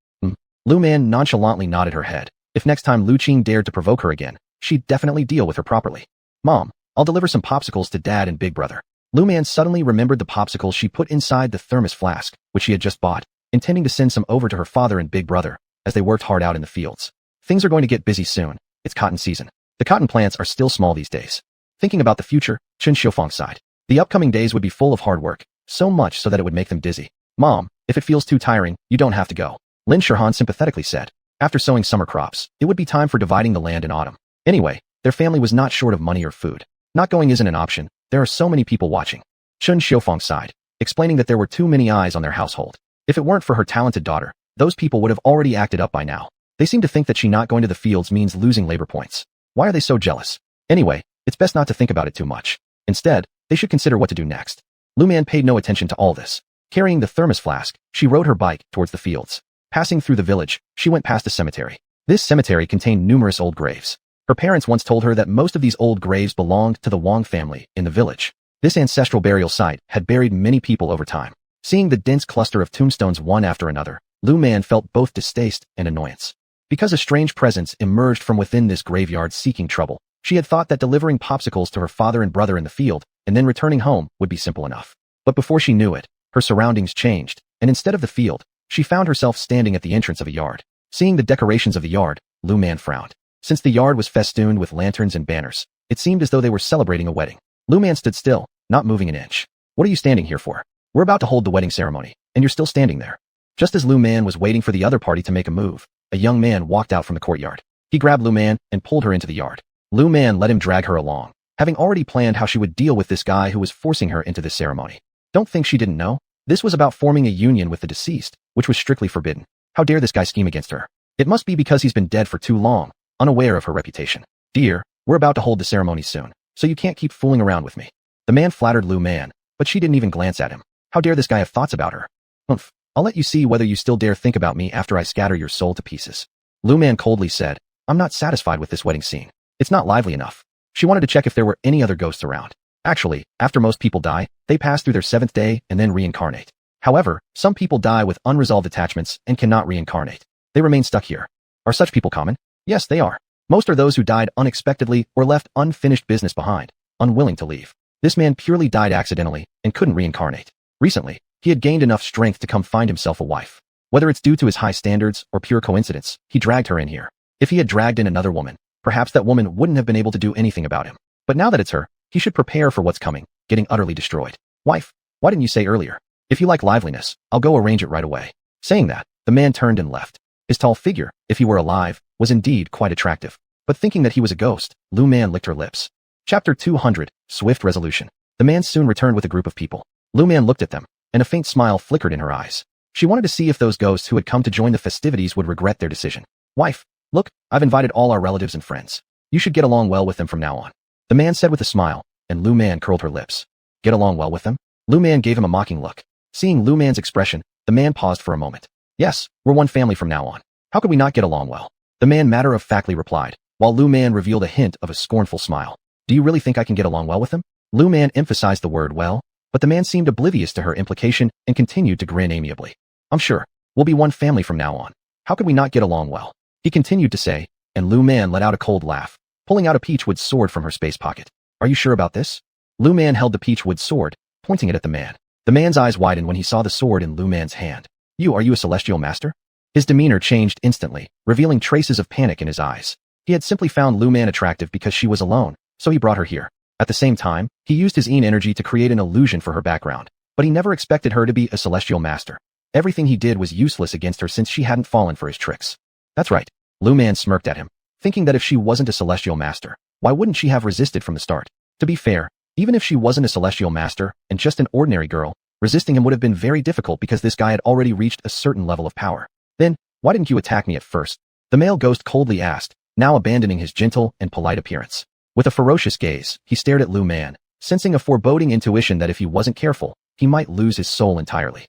A: Lu Man nonchalantly nodded her head. If next time Lu Qing dared to provoke her again, she'd definitely deal with her properly. Mom, I'll deliver some popsicles to Dad and Big Brother. Lu Man suddenly remembered the popsicles she put inside the thermos flask, which she had just bought, intending to send some over to her father and Big Brother, as they worked hard out in the fields. Things are going to get busy soon. It's cotton season. The cotton plants are still small these days. Thinking about the future, Chen Xiufang sighed. The upcoming days would be full of hard work, so much so that it would make them dizzy. Mom, if it feels too tiring, you don't have to go. Lin Shirhan sympathetically said. After sowing summer crops, it would be time for dividing the land in autumn. Anyway, their family was not short of money or food. Not going isn't an option. There are so many people watching. Chen Xiufang sighed, explaining that there were too many eyes on their household. If it weren't for her talented daughter, those people would have already acted up by now. They seem to think that she not going to the fields means losing labor points. Why are they so jealous? Anyway, it's best not to think about it too much. Instead, they should consider what to do next. Lu Man paid no attention to all this. Carrying the thermos flask, she rode her bike towards the fields. Passing through the village, she went past a cemetery. This cemetery contained numerous old graves. Her parents once told her that most of these old graves belonged to the Wang family in the village. This ancestral burial site had buried many people over time. Seeing the dense cluster of tombstones one after another, Lu Man felt both distaste and annoyance. Because a strange presence emerged from within this graveyard seeking trouble, she had thought that delivering popsicles to her father and brother in the field and then returning home would be simple enough. But before she knew it, her surroundings changed, and instead of the field, She found herself standing at the entrance of a yard. Seeing the decorations of the yard, Lu Man frowned. Since the yard was festooned with lanterns and banners, it seemed as though they were celebrating a wedding. Lu Man stood still, not moving an inch. What are you standing here for? We're about to hold the wedding ceremony, and you're still standing there. Just as Lu Man was waiting for the other party to make a move, a young man walked out from the courtyard. He grabbed Lu Man and pulled her into the yard. Lu Man let him drag her along, having already planned how she would deal with this guy who was forcing her into this ceremony. Don't think she didn't know. This was about forming a union with the deceased, which was strictly forbidden. How dare this guy scheme against her? It must be because he's been dead for too long, unaware of her reputation. Dear, we're about to hold the ceremony soon, so you can't keep fooling around with me. The man flattered Lu Man, but she didn't even glance at him. How dare this guy have thoughts about her? Humph. I'll let you see whether you still dare think about me after I scatter your soul to pieces. Lu Man coldly said, I'm not satisfied with this wedding scene. It's not lively enough. She wanted to check if there were any other ghosts around. Actually, after most people die, they pass through their 7th day and then reincarnate. However, some people die with unresolved attachments and cannot reincarnate. They remain stuck here. Are such people common? Yes, they are. Most are those who died unexpectedly or left unfinished business behind, unwilling to leave. This man purely died accidentally and couldn't reincarnate. Recently, he had gained enough strength to come find himself a wife. Whether it's due to his high standards or pure coincidence, he dragged her in here. If he had dragged in another woman, perhaps that woman wouldn't have been able to do anything about him. But now that it's her, he should prepare for what's coming, getting utterly destroyed. Wife, why didn't you say earlier? If you like liveliness, I'll go arrange it right away. Saying that, the man turned and left. His tall figure, if he were alive, was indeed quite attractive. But thinking that he was a ghost, Lu Man licked her lips. Chapter 200, Swift Resolution. The man soon returned with a group of people. Lu Man looked at them, and a faint smile flickered in her eyes. She wanted to see if those ghosts who had come to join the festivities would regret their decision. Wife, look, I've invited all our relatives and friends. You should get along well with them from now on. The man said with a smile, and Lu Man curled her lips. Get along well with them? Lu Man gave him a mocking look. Seeing Lu Man's expression, the man paused for a moment. Yes, we're one family from now on. How could we not get along well? The man matter-of-factly replied, while Lu Man revealed a hint of a scornful smile. Do you really think I can get along well with them? Lu Man emphasized the word well, but the man seemed oblivious to her implication and continued to grin amiably. I'm sure. We'll be one family from now on. How could we not get along well? He continued to say, and Lu Man let out a cold laugh, pulling out a peachwood sword from her space pocket. Are you sure about this? Lu Man held the peachwood sword, pointing it at the man. The man's eyes widened when he saw the sword in Lu Man's hand. Are you a celestial master? His demeanor changed instantly, revealing traces of panic in his eyes. He had simply found Lu Man attractive because she was alone, so he brought her here. At the same time, he used his energy to create an illusion for her background, but he never expected her to be a celestial master. Everything he did was useless against her since she hadn't fallen for his tricks. That's right. Lu Man smirked at him, thinking that if she wasn't a celestial master, why wouldn't she have resisted from the start? To be fair, even if she wasn't a celestial master and just an ordinary girl, resisting him would have been very difficult because this guy had already reached a certain level of power. Then, why didn't you attack me at first? The male ghost coldly asked, now abandoning his gentle and polite appearance. With a ferocious gaze, he stared at Lu Man, sensing a foreboding intuition that if he wasn't careful, he might lose his soul entirely.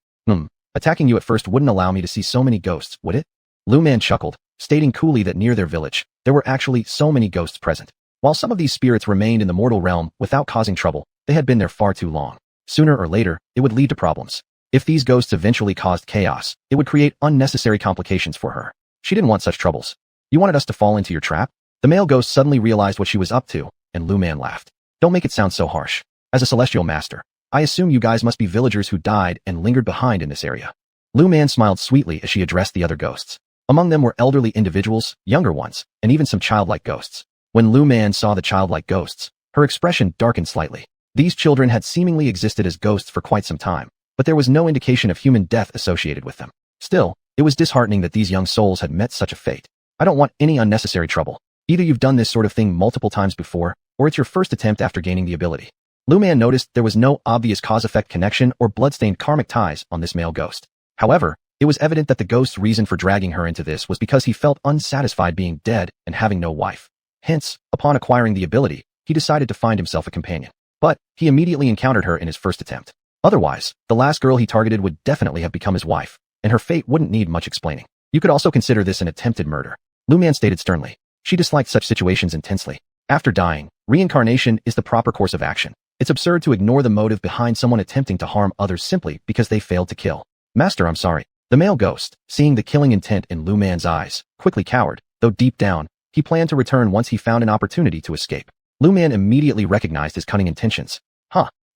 A: Attacking you at first wouldn't allow me to see so many ghosts, would it? Lu Man chuckled, stating coolly that near their village, there were actually so many ghosts present. While some of these spirits remained in the mortal realm without causing trouble, they had been there far too long. Sooner or later, it would lead to problems. If these ghosts eventually caused chaos, it would create unnecessary complications for her. She didn't want such troubles. You wanted us to fall into your trap? The male ghost suddenly realized what she was up to, and Lu Man laughed. Don't make it sound so harsh. As a celestial master, I assume you guys must be villagers who died and lingered behind in this area. Lu Man smiled sweetly as she addressed the other ghosts. Among them were elderly individuals, younger ones, and even some childlike ghosts. When Lu Man saw the childlike ghosts, her expression darkened slightly. These children had seemingly existed as ghosts for quite some time, but there was no indication of human death associated with them. Still, it was disheartening that these young souls had met such a fate. I don't want any unnecessary trouble. Either you've done this sort of thing multiple times before, or it's your first attempt after gaining the ability. Lu Man noticed there was no obvious cause-effect connection or bloodstained karmic ties on this male ghost. However, it was evident that the ghost's reason for dragging her into this was because he felt unsatisfied being dead and having no wife. Hence, upon acquiring the ability, he decided to find himself a companion. But he immediately encountered her in his first attempt. Otherwise, the last girl he targeted would definitely have become his wife, and her fate wouldn't need much explaining. You could also consider this an attempted murder. Lu Man stated sternly. She disliked such situations intensely. After dying, reincarnation is the proper course of action. It's absurd to ignore the motive behind someone attempting to harm others simply because they failed to kill. Master, I'm sorry. The male ghost, seeing the killing intent in Lu Man's eyes, quickly cowered, though deep down, he planned to return once he found an opportunity to escape. Lu Man immediately recognized his cunning intentions.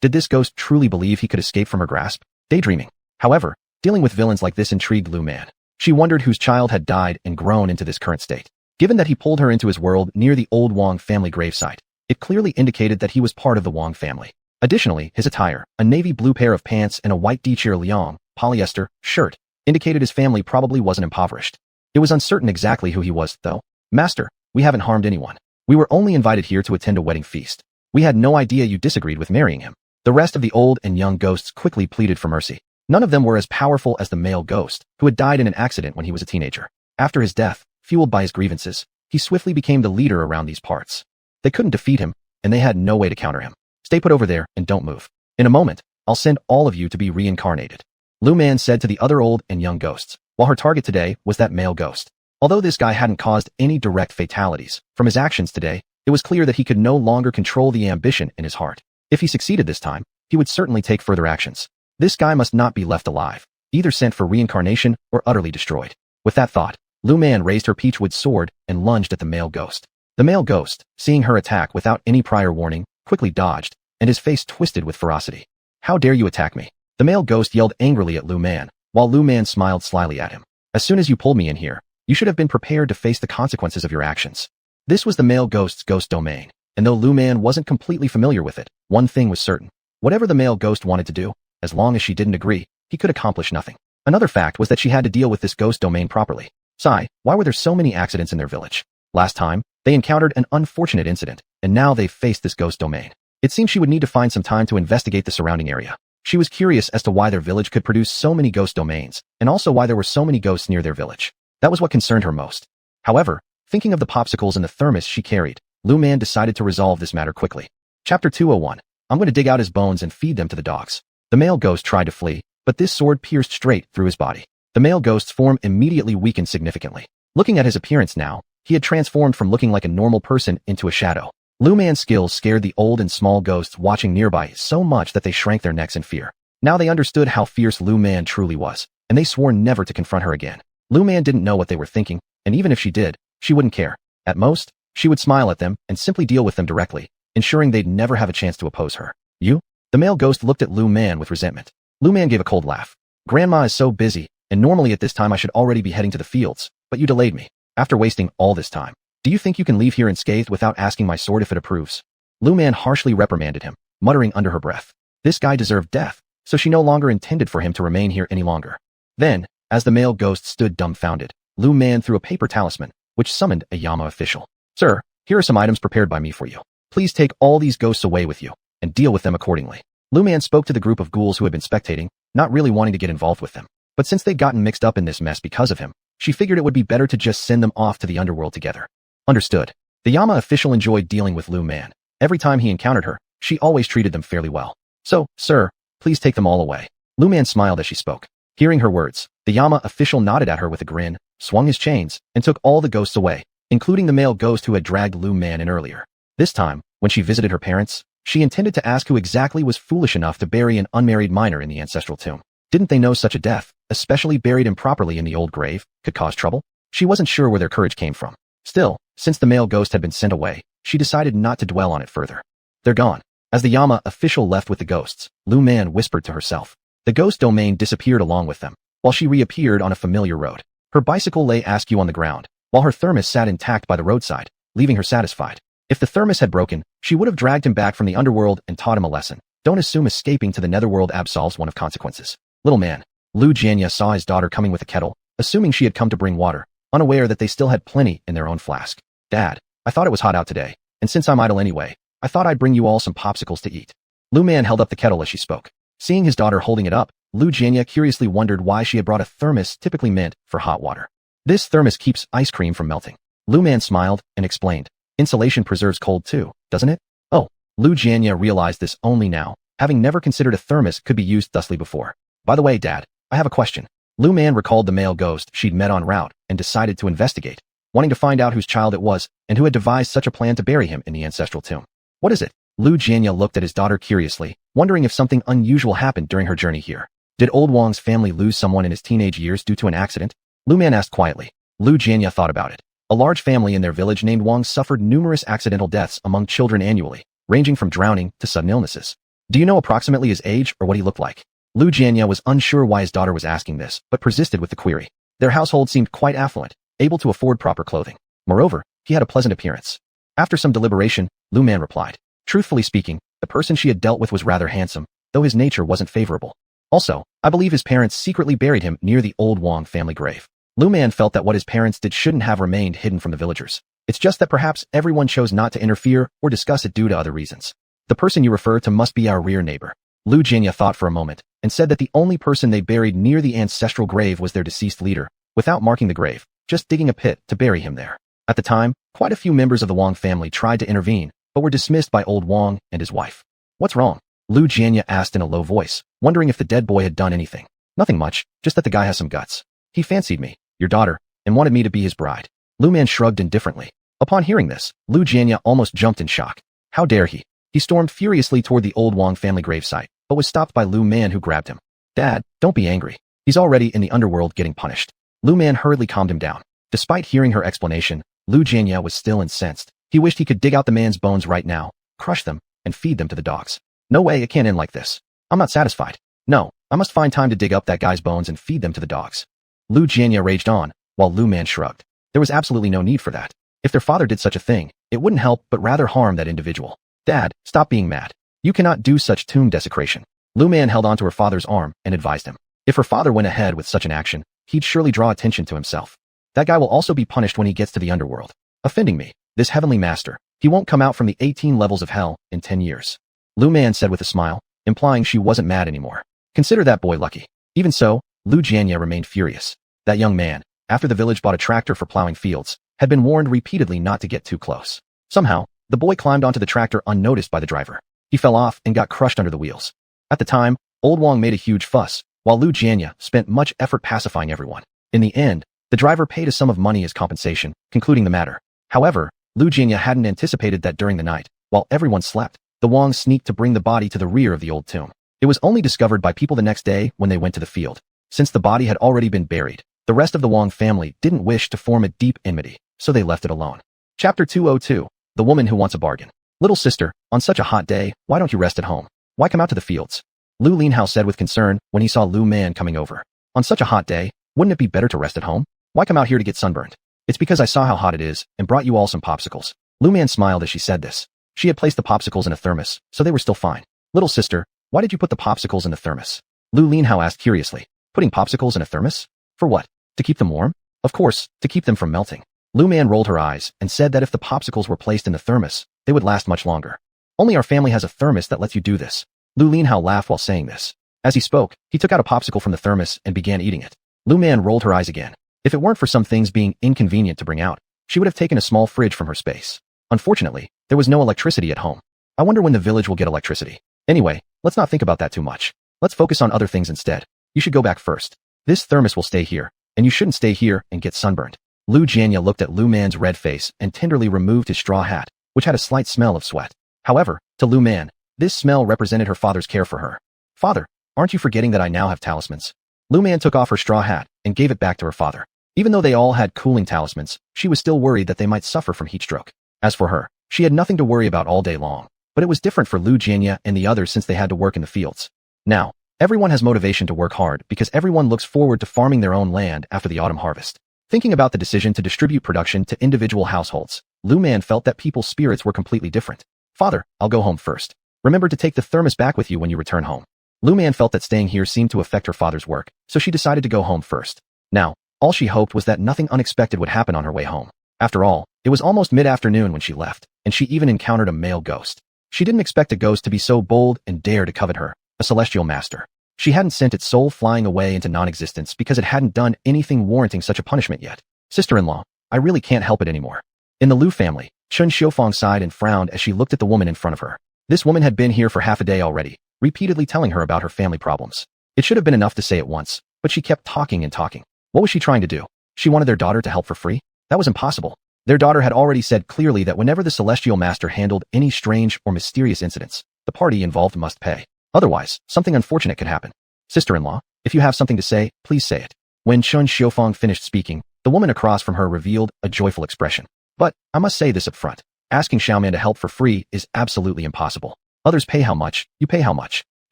A: Did this ghost truly believe he could escape from her grasp? Daydreaming. However, Dealing with villains like this intrigued Lu Man. She wondered whose child had died and grown into this current state. Given that he pulled her into his world near the old Wang family gravesite, it clearly indicated that he was part of the Wang family. Additionally, his attire, a navy blue pair of pants and a white Dichir Liang, polyester, shirt, indicated his family probably wasn't impoverished. It was uncertain exactly who he was, though. Master, we haven't harmed anyone. We were only invited here to attend a wedding feast. We had no idea you disagreed with marrying him. The rest of the old and young ghosts quickly pleaded for mercy. None of them were as powerful as the male ghost, who had died in an accident when he was a teenager. After his death, fueled by his grievances, he swiftly became the leader around these parts. They couldn't defeat him, and they had no way to counter him. Stay put over there and don't move. In a moment, I'll send all of you to be reincarnated. Lu Man said to the other old and young ghosts, while her target today was that male ghost. Although this guy hadn't caused any direct fatalities, from his actions today, it was clear that he could no longer control the ambition in his heart. If he succeeded this time, he would certainly take further actions. This guy must not be left alive, either sent for reincarnation or utterly destroyed. With that thought, Lu Man raised her peachwood sword and lunged at the male ghost. The male ghost, seeing her attack without any prior warning, quickly dodged, and his face twisted with ferocity. How dare you attack me? The male ghost yelled angrily at Lu Man, while Lu Man smiled slyly at him. As soon as you pulled me in here, you should have been prepared to face the consequences of your actions. This was the male ghost's ghost domain, and though Lu Man wasn't completely familiar with it, one thing was certain. Whatever the male ghost wanted to do, as long as she didn't agree, he could accomplish nothing. Another fact was that she had to deal with this ghost domain properly. Sigh, why were there so many accidents in their village? Last time, they encountered an unfortunate incident, and now they faced this ghost domain. It seemed she would need to find some time to investigate the surrounding area. She was curious as to why their village could produce so many ghost domains, and also why there were so many ghosts near their village. That was what concerned her most. However, thinking of the popsicles and the thermos she carried, Lu Man decided to resolve this matter quickly. Chapter 201. I'm going to dig out his bones and feed them to the dogs. The male ghost tried to flee, but this sword pierced straight through his body. The male ghost's form immediately weakened significantly. Looking at his appearance now, he had transformed from looking like a normal person into a shadow. Lu Man's skills scared the old and small ghosts watching nearby so much that they shrank their necks in fear. Now they understood how fierce Lu Man truly was, and they swore never to confront her again. Lu Man didn't know what they were thinking, and even if she did, she wouldn't care. At most, she would smile at them and simply deal with them directly, ensuring they'd never have a chance to oppose her. You? The male ghost looked at Lu Man with resentment. Lu Man gave a cold laugh. Grandma is so busy, and normally at this time I should already be heading to the fields, but you delayed me. After wasting all this time, do you think you can leave here unscathed without asking my sword if it approves? Lu Man harshly reprimanded him, muttering under her breath. This guy deserved death, so she no longer intended for him to remain here any longer. Then, as the male ghost stood dumbfounded, Lu Man threw a paper talisman, which summoned a Yama official. Sir, here are some items prepared by me for you. Please take all these ghosts away with you, and deal with them accordingly. Lu Man spoke to the group of ghouls who had been spectating, not really wanting to get involved with them. But since they'd gotten mixed up in this mess because of him, she figured it would be better to just send them off to the underworld together. Understood. The Yama official enjoyed dealing with Lu Man. Every time he encountered her, she always treated them fairly well. So, sir, please take them all away. Lu Man smiled as she spoke. Hearing her words, the Yama official nodded at her with a grin, swung his chains, and took all the ghosts away, including the male ghost who had dragged Lu Man in earlier. This time, when she visited her parents, she intended to ask who exactly was foolish enough to bury an unmarried minor in the ancestral tomb. Didn't they know such a death, especially buried improperly in the old grave, could cause trouble? She wasn't sure where their courage came from. Still, since the male ghost had been sent away, she decided not to dwell on it further. They're gone. As the Yama official left with the ghosts, Lu Man whispered to herself. The ghost domain disappeared along with them, while she reappeared on a familiar road. Her bicycle lay askew on the ground, while her thermos sat intact by the roadside, leaving her satisfied. If the thermos had broken, she would have dragged him back from the underworld and taught him a lesson. Don't assume escaping to the netherworld absolves one of consequences. Little man. Lu Jianya saw his daughter coming with a kettle, assuming she had come to bring water, unaware that they still had plenty in their own flask. Dad, I thought it was hot out today, and since I'm idle anyway, I thought I'd bring you all some popsicles to eat. Lu Man held up the kettle as she spoke. Seeing his daughter holding it up, Lu Jianya curiously wondered why she had brought a thermos typically meant for hot water. This thermos keeps ice cream from melting. Lu Man smiled and explained. Insulation preserves cold too, doesn't it? Oh, Lu Jianya realized this only now, having never considered a thermos could be used thusly before. By the way, Dad, I have a question. Lu Man recalled the male ghost she'd met en route and decided to investigate, wanting to find out whose child it was and who had devised such a plan to bury him in the ancestral tomb. What is it? Lu Jianya looked at his daughter curiously, wondering if something unusual happened during her journey here. Did old Wang's family lose someone in his teenage years due to an accident? Lu Man asked quietly. Lu Jianya thought about it. A large family in their village named Wang suffered numerous accidental deaths among children annually, ranging from drowning to sudden illnesses. Do you know approximately his age or what he looked like? Lu Jianya was unsure why his daughter was asking this, but persisted with the query. Their household seemed quite affluent, able to afford proper clothing. Moreover, he had a pleasant appearance. After some deliberation, Lu Man replied. Truthfully speaking, the person she had dealt with was rather handsome, though his nature wasn't favorable. Also, I believe his parents secretly buried him near the old Wang family grave. Lu Man felt that what his parents did shouldn't have remained hidden from the villagers. It's just that perhaps everyone chose not to interfere or discuss it due to other reasons. The person you refer to must be our rear neighbor. Lu Jianya thought for a moment, and said that the only person they buried near the ancestral grave was their deceased leader, without marking the grave, just digging a pit to bury him there. At the time, quite a few members of the Wang family tried to intervene, but were dismissed by old Wang and his wife. What's wrong? Lu Jianya asked in a low voice, wondering if the dead boy had done anything. Nothing much, just that the guy has some guts. He fancied me, your daughter, and wanted me to be his bride. Lu Man shrugged indifferently. Upon hearing this, Lu Jianya almost jumped in shock. How dare he? He stormed furiously toward the old Wang family gravesite, but was stopped by Lu Man, who grabbed him. Dad, don't be angry. He's already in the underworld getting punished. Lu Man hurriedly calmed him down. Despite hearing her explanation, Lu Jianya was still incensed. He wished he could dig out the man's bones right now, crush them, and feed them to the dogs. No way, it can't end like this. I'm not satisfied. No, I must find time to dig up that guy's bones and feed them to the dogs. Lu Jianya raged on, while Lu Man shrugged. There was absolutely no need for that. If their father did such a thing, it wouldn't help but rather harm that individual. Dad, stop being mad. You cannot do such tomb desecration. Lu Man held onto her father's arm and advised him. If her father went ahead with such an action, he'd surely draw attention to himself. That guy will also be punished when he gets to the underworld. Offending me, this heavenly master, he won't come out from the 18 levels of hell in 10 years. Lu Man said with a smile, implying she wasn't mad anymore. Consider that boy lucky. Even so, Lu Jianya remained furious. That young man, after the village bought a tractor for plowing fields, had been warned repeatedly not to get too close. Somehow, the boy climbed onto the tractor unnoticed by the driver. He fell off and got crushed under the wheels. At the time, old Wang made a huge fuss, while Lu Jianya spent much effort pacifying everyone. In the end, the driver paid a sum of money as compensation, concluding the matter. However, Lu Jianya hadn't anticipated that during the night, while everyone slept, the Wang sneaked to bring the body to the rear of the old tomb. It was only discovered by people the next day when they went to the field. Since the body had already been buried, the rest of the Wang family didn't wish to form a deep enmity, so they left it alone. Chapter 202. The Woman Who Wants a Bargain. Little sister, on such a hot day, why don't you rest at home? Why come out to the fields? Lu Linhao said with concern when he saw Lu Man coming over. On such a hot day, wouldn't it be better to rest at home? Why come out here to get sunburned? It's because I saw how hot it is and brought you all some popsicles. Lu Man smiled as she said this. She had placed the popsicles in a thermos, so they were still fine. Little sister, why did you put the popsicles in the thermos? Lu Linhao asked curiously. Putting popsicles in a thermos? For what? To keep them warm? Of course, to keep them from melting. Lu Man rolled her eyes and said that if the popsicles were placed in the thermos, they would last much longer. Only our family has a thermos that lets you do this. Lu Linhao laughed while saying this. As he spoke, he took out a popsicle from the thermos and began eating it. Lu Man rolled her eyes again. If it weren't for some things being inconvenient to bring out, she would have taken a small fridge from her space. Unfortunately, there was no electricity at home. I wonder when the village will get electricity. Anyway, let's not think about that too much. Let's focus on other things instead. You should go back first. This thermos will stay here, and you shouldn't stay here and get sunburned. Lu Jianya looked at Lu Man's red face and tenderly removed his straw hat, which had a slight smell of sweat. However, to Lu Man, this smell represented her father's care for her. Father, aren't you forgetting that I now have talismans? Lu Man took off her straw hat and gave it back to her father. Even though they all had cooling talismans, she was still worried that they might suffer from heat stroke. As for her, she had nothing to worry about all day long. But it was different for Lu Jianya and the others since they had to work in the fields. Now, everyone has motivation to work hard because everyone looks forward to farming their own land after the autumn harvest. Thinking about the decision to distribute production to individual households, Lu Man felt that people's spirits were completely different. Father, I'll go home first. Remember to take the thermos back with you when you return home. Lu Man felt that staying here seemed to affect her father's work, so she decided to go home first. Now, all she hoped was that nothing unexpected would happen on her way home. After all, it was almost mid-afternoon when she left, and she even encountered a male ghost. She didn't expect a ghost to be so bold and dare to covet her, a celestial master. She hadn't sent its soul flying away into non-existence because it hadn't done anything warranting such a punishment yet. Sister-in-law, I really can't help it anymore. In the Lu family, Chun Xiufang sighed and frowned as she looked at the woman in front of her. This woman had been here for half a day already, repeatedly telling her about her family problems. It should have been enough to say it once, but she kept talking and talking. What was she trying to do? She wanted their daughter to help for free? That was impossible. Their daughter had already said clearly that whenever the celestial master handled any strange or mysterious incidents, the party involved must pay. Otherwise, something unfortunate could happen. Sister-in-law, if you have something to say, please say it. When Chun Xiufang finished speaking, the woman across from her revealed a joyful expression. But, I must say this up front. Asking Xiaoman to help for free is absolutely impossible. Others pay how much, you pay how much.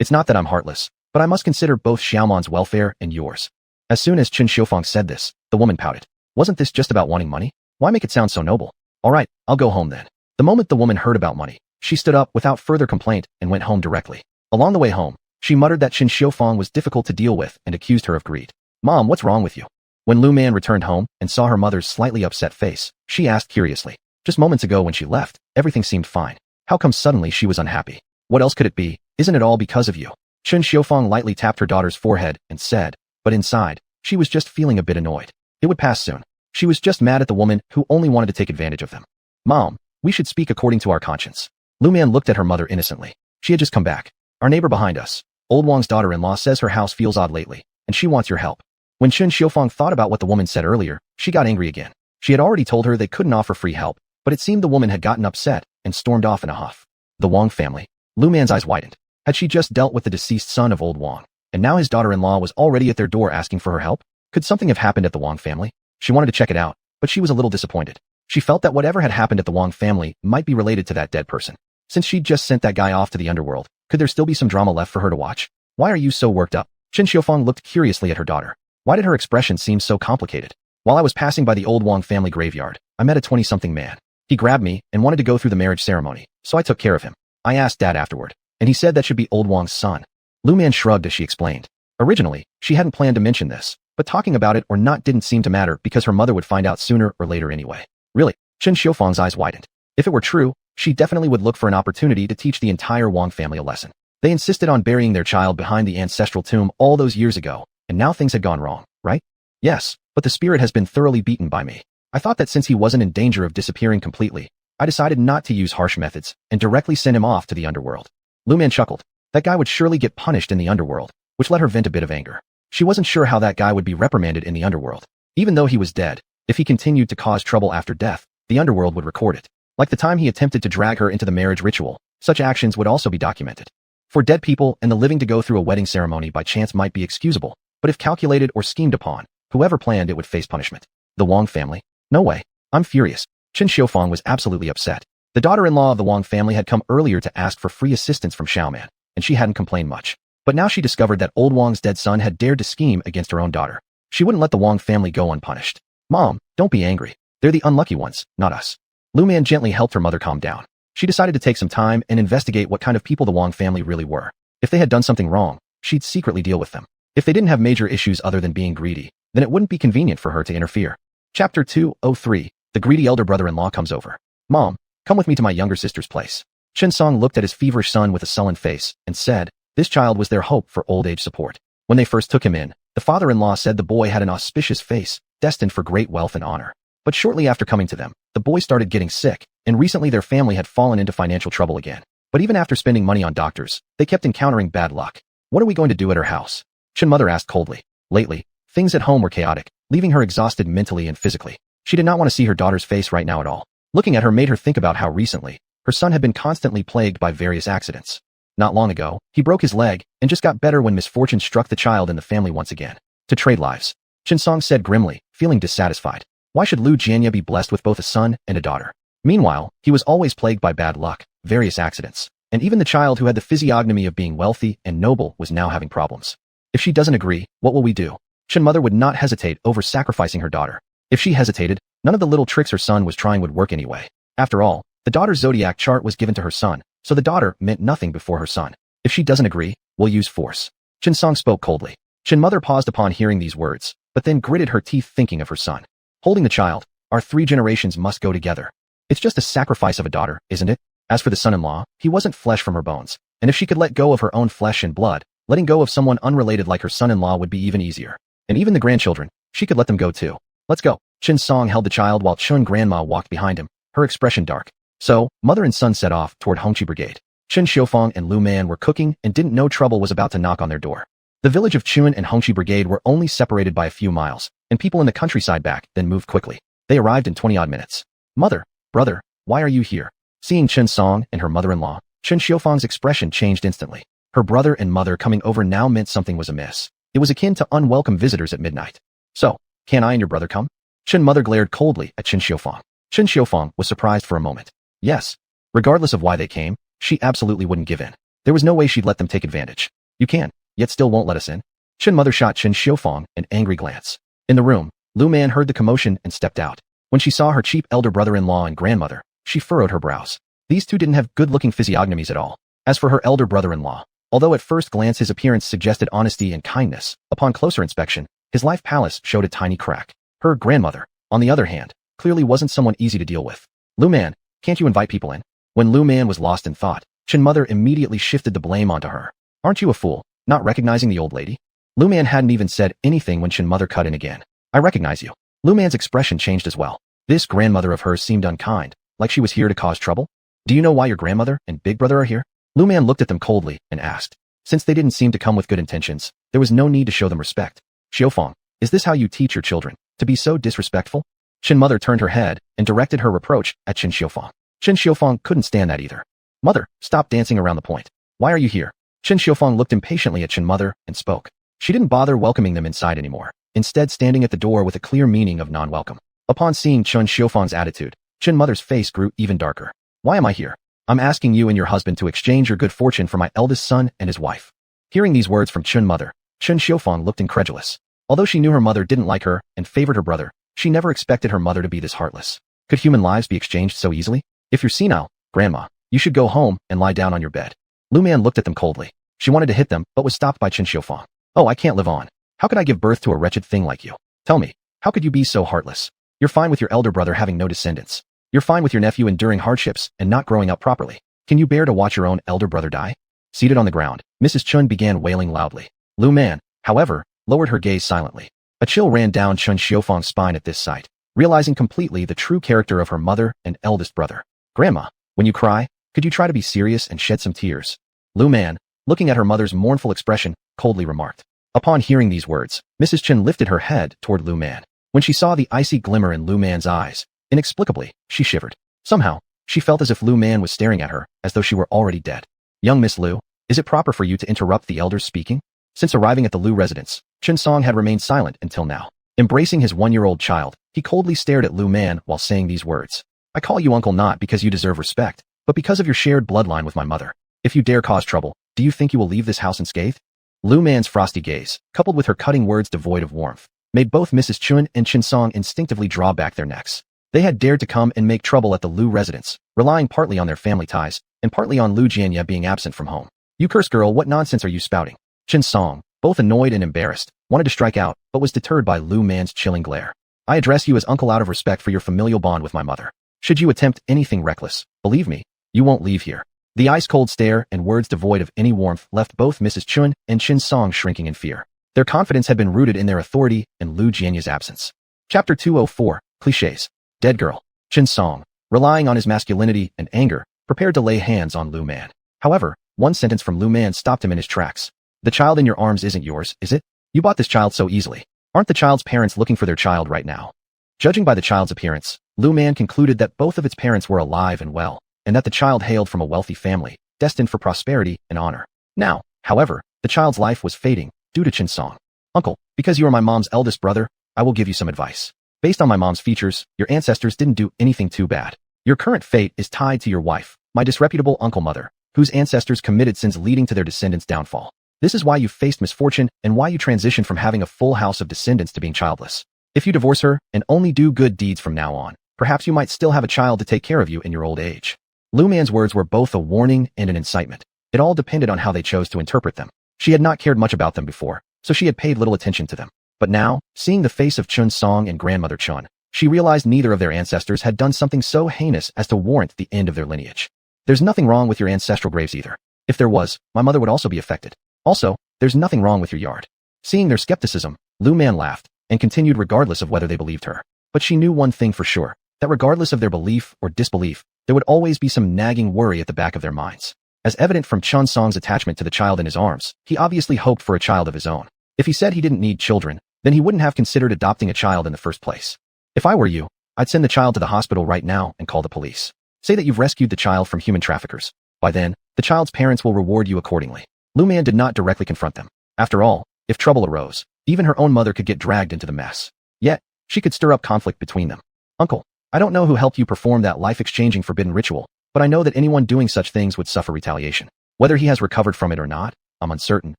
A: It's not that I'm heartless. but I must consider both Xiaoman's welfare and yours. As soon as Chen Xiufang said this, the woman pouted. Wasn't this just about wanting money? Why make it sound so noble? All right, I'll go home then. The moment the woman heard about money, she stood up without further complaint and went home directly. Along the way home, she muttered that Chen Xiufang was difficult to deal with and accused her of greed. Mom, what's wrong with you? When Lu Man returned home and saw her mother's slightly upset face, she asked curiously. Just moments ago when she left, everything seemed fine. How come suddenly she was unhappy? What else could it be? Isn't it all because of you? Chen Xiufang lightly tapped her daughter's forehead and said, but inside, she was just feeling a bit annoyed. It would pass soon. She was just mad at the woman who only wanted to take advantage of them. Mom, we should speak according to our conscience. Lu Man looked at her mother innocently. She had just come back. Our neighbor behind us, Old Wang's daughter-in-law, says her house feels odd lately, and she wants your help. When Chen Xiufang thought about what the woman said earlier, she got angry again. She had already told her they couldn't offer free help, but it seemed the woman had gotten upset and stormed off in a huff. The Wang family. Lu Man's eyes widened. Had she just dealt with the deceased son of Old Wang, and now his daughter-in-law was already at their door asking for her help? Could something have happened at the Wang family? She wanted to check it out, but she was a little disappointed. She felt that whatever had happened at the Wang family might be related to that dead person. Since she'd just sent that guy off to the underworld, could there still be some drama left for her to watch? Why are you so worked up? Chen Xiufang looked curiously at her daughter. Why did her expression seem so complicated? While I was passing by the Old Wang family graveyard, I met a 20-something man. He grabbed me and wanted to go through the marriage ceremony, so I took care of him. I asked Dad afterward, and he said that should be Old Wang's son. Lu Man shrugged as she explained. Originally, she hadn't planned to mention this, but talking about it or not didn't seem to matter because her mother would find out sooner or later anyway. Really? Chen Xiufang's eyes widened. If it were true, she definitely would look for an opportunity to teach the entire Wang family a lesson. They insisted on burying their child behind the ancestral tomb all those years ago, and now things had gone wrong, right? Yes, but the spirit has been thoroughly beaten by me. I thought that since he wasn't in danger of disappearing completely, I decided not to use harsh methods and directly send him off to the underworld. Lu Man chuckled. That guy would surely get punished in the underworld, which let her vent a bit of anger. She wasn't sure how that guy would be reprimanded in the underworld. Even though he was dead, if he continued to cause trouble after death, the underworld would record it. Like the time he attempted to drag her into the marriage ritual, such actions would also be documented. For dead people and the living to go through a wedding ceremony by chance might be excusable, but if calculated or schemed upon, whoever planned it would face punishment. The Wang family? No way. I'm furious. Chen Xiufang was absolutely upset. The daughter-in-law of the Wang family had come earlier to ask for free assistance from Xiaoman, and she hadn't complained much. But now she discovered that Old Wang's dead son had dared to scheme against her own daughter. She wouldn't let the Wang family go unpunished. Mom, don't be angry. They're the unlucky ones, not us. Lu Man gently helped her mother calm down. She decided to take some time and investigate what kind of people the Wang family really were. If they had done something wrong, she'd secretly deal with them. If they didn't have major issues other than being greedy, then it wouldn't be convenient for her to interfere. Chapter 203. The greedy elder brother-in-law comes over. Mom, come with me to my younger sister's place. Chen Song looked at his feverish son with a sullen face and said, this child was their hope for old age support. When they first took him in, the father-in-law said the boy had an auspicious face, destined for great wealth and honor. But shortly after coming to them, the boy started getting sick, and recently their family had fallen into financial trouble again. But even after spending money on doctors, they kept encountering bad luck. What are we going to do at her house? Chen mother asked coldly. Lately, things at home were chaotic, leaving her exhausted mentally and physically. She did not want to see her daughter's face right now at all. Looking at her made her think about how recently, her son had been constantly plagued by various accidents. Not long ago, he broke his leg and just got better when misfortune struck the child and the family once again. To trade lives. Chen Song said grimly, feeling dissatisfied. Why should Lu Jianya be blessed with both a son and a daughter? Meanwhile, he was always plagued by bad luck, various accidents, and even the child who had the physiognomy of being wealthy and noble was now having problems. If she doesn't agree, what will we do? Chen mother would not hesitate over sacrificing her daughter. If she hesitated, none of the little tricks her son was trying would work anyway. After all, the daughter's zodiac chart was given to her son, so the daughter meant nothing before her son. If she doesn't agree, we'll use force. Chen Song spoke coldly. Chen mother paused upon hearing these words, but then gritted her teeth thinking of her son. Holding the child, our 3 generations must go together. It's just a sacrifice of a daughter, isn't it? As for the son-in-law, he wasn't flesh from her bones, and if she could let go of her own flesh and blood, letting go of someone unrelated like her son-in-law would be even easier. And even the grandchildren, she could let them go too. Let's go. Chen Song held the child while Chun grandma walked behind him, her expression dark. So, mother and son set off toward Hongqi Brigade. Chen Xiufang and Lu Man were cooking and didn't know trouble was about to knock on their door. The village of Chun and Hongqi Brigade were only separated by a few miles, and people in the countryside back then moved quickly. They arrived in 20-odd minutes. Mother, brother, why are you here? Seeing Chen Song and her mother-in-law, Chen Xiufang's expression changed instantly. Her brother and mother coming over now meant something was amiss. It was akin to unwelcome visitors at midnight. So, can I and your brother come? Chen mother glared coldly at Chen Xiufang. Chen Xiufang was surprised for a moment. Yes. Regardless of why they came, she absolutely wouldn't give in. There was no way she'd let them take advantage. You can. yet still won't let us in? Chen mother shot Chen Xiufang an angry glance. In the room, Lu Man heard the commotion and stepped out. When she saw her cheap elder brother-in-law and grandmother, she furrowed her brows. These two didn't have good-looking physiognomies at all. As for her elder brother-in-law, although at first glance his appearance suggested honesty and kindness, upon closer inspection, his life palace showed a tiny crack. Her grandmother, on the other hand, clearly wasn't someone easy to deal with. Lu Man, can't you invite people in? When Lu Man was lost in thought, Chen mother immediately shifted the blame onto her. Aren't you a fool, not recognizing the old lady? Lu Man hadn't even said anything when Chen mother cut in again. I recognize you. Lu Man's expression changed as well. This grandmother of hers seemed unkind, like she was here to cause trouble. Do you know why your grandmother and big brother are here? Lu Man looked at them coldly and asked. Since they didn't seem to come with good intentions, there was no need to show them respect. Xiufang, is this how you teach your children, to be so disrespectful? Chen mother turned her head and directed her reproach at Chen Xiufang. Chen Xiufang couldn't stand that either. Mother, stop dancing around the point. Why are you here? Chen Xiufang looked impatiently at Chen mother and spoke. She didn't bother welcoming them inside anymore, instead standing at the door with a clear meaning of non-welcome. Upon seeing Chen Xiufang's attitude, Chen mother's face grew even darker. Why am I here? I'm asking you and your husband to exchange your good fortune for my eldest son and his wife. Hearing these words from Chen mother, Chen Xiufang looked incredulous. Although she knew her mother didn't like her and favored her brother, she never expected her mother to be this heartless. Could human lives be exchanged so easily? If you're senile, Grandma, you should go home and lie down on your bed. Lu Man looked at them coldly. She wanted to hit them, but was stopped by Chen Xiufang. Oh, I can't live on. How could I give birth to a wretched thing like you? Tell me, how could you be so heartless? You're fine with your elder brother having no descendants. You're fine with your nephew enduring hardships and not growing up properly. Can you bear to watch your own elder brother die? Seated on the ground, Mrs. Chun began wailing loudly. Lu Man, however, lowered her gaze silently. A chill ran down Chen Xiufang's spine at this sight, realizing completely the true character of her mother and eldest brother. Grandma, when you cry, could you try to be serious and shed some tears? Lu Man, looking at her mother's mournful expression, coldly remarked. Upon hearing these words, Mrs. Chen lifted her head toward Lu Man. When she saw the icy glimmer in Lu Man's eyes, inexplicably, she shivered. Somehow, she felt as if Lu Man was staring at her, as though she were already dead. Young Miss Lu, is it proper for you to interrupt the elders speaking? Since arriving at the Lu residence, Chen Song had remained silent until now. Embracing his one-year-old child, he coldly stared at Lu Man while saying these words. I call you uncle not because you deserve respect, but because of your shared bloodline with my mother. If you dare cause trouble, do you think you will leave this house unscathed? Lu Man's frosty gaze, coupled with her cutting words devoid of warmth, made both Mrs. Chun and Chen Song instinctively draw back their necks. They had dared to come and make trouble at the Lu residence, relying partly on their family ties, and partly on Lu Jianya being absent from home. You cursed girl, what nonsense are you spouting? Chen Song, both annoyed and embarrassed, wanted to strike out, but was deterred by Lu Man's chilling glare. I address you as uncle out of respect for your familial bond with my mother. Should you attempt anything reckless, believe me, you won't leave here. The ice-cold stare and words devoid of any warmth left both Mrs. Chun and Chen Song shrinking in fear. Their confidence had been rooted in their authority and Lu Jianya's absence. Chapter 204, Clichés. Dead girl. Chen Song, relying on his masculinity and anger, prepared to lay hands on Lu Man. However, one sentence from Lu Man stopped him in his tracks. The child in your arms isn't yours, is it? You bought this child so easily. Aren't the child's parents looking for their child right now? Judging by the child's appearance, Lu Man concluded that both of its parents were alive and well, and that the child hailed from a wealthy family, destined for prosperity and honor. Now, however, the child's life was fading, due to Chen Song. Uncle, because you are my mom's eldest brother, I will give you some advice. Based on my mom's features, your ancestors didn't do anything too bad. Your current fate is tied to your wife, my disreputable uncle mother, whose ancestors committed sins leading to their descendants' downfall. This is why you faced misfortune and why you transitioned from having a full house of descendants to being childless. If you divorce her and only do good deeds from now on, perhaps you might still have a child to take care of you in your old age. Lu Man's words were both a warning and an incitement. It all depended on how they chose to interpret them. She had not cared much about them before, so she had paid little attention to them. But now, seeing the face of Chun Song and grandmother Chun, she realized neither of their ancestors had done something so heinous as to warrant the end of their lineage. There's nothing wrong with your ancestral graves either. If there was, my mother would also be affected. Also, there's nothing wrong with your yard. Seeing their skepticism, Lu Man laughed, and continued regardless of whether they believed her. But she knew one thing for sure, that regardless of their belief or disbelief, there would always be some nagging worry at the back of their minds. As evident from Chun Song's attachment to the child in his arms, he obviously hoped for a child of his own. If he said he didn't need children, then he wouldn't have considered adopting a child in the first place. If I were you, I'd send the child to the hospital right now and call the police. Say that you've rescued the child from human traffickers. By then, the child's parents will reward you accordingly. Lu Man did not directly confront them. After all, if trouble arose, even her own mother could get dragged into the mess. Yet, she could stir up conflict between them. Uncle, I don't know who helped you perform that life-exchanging forbidden ritual, but I know that anyone doing such things would suffer retaliation. Whether he has recovered from it or not, I'm uncertain,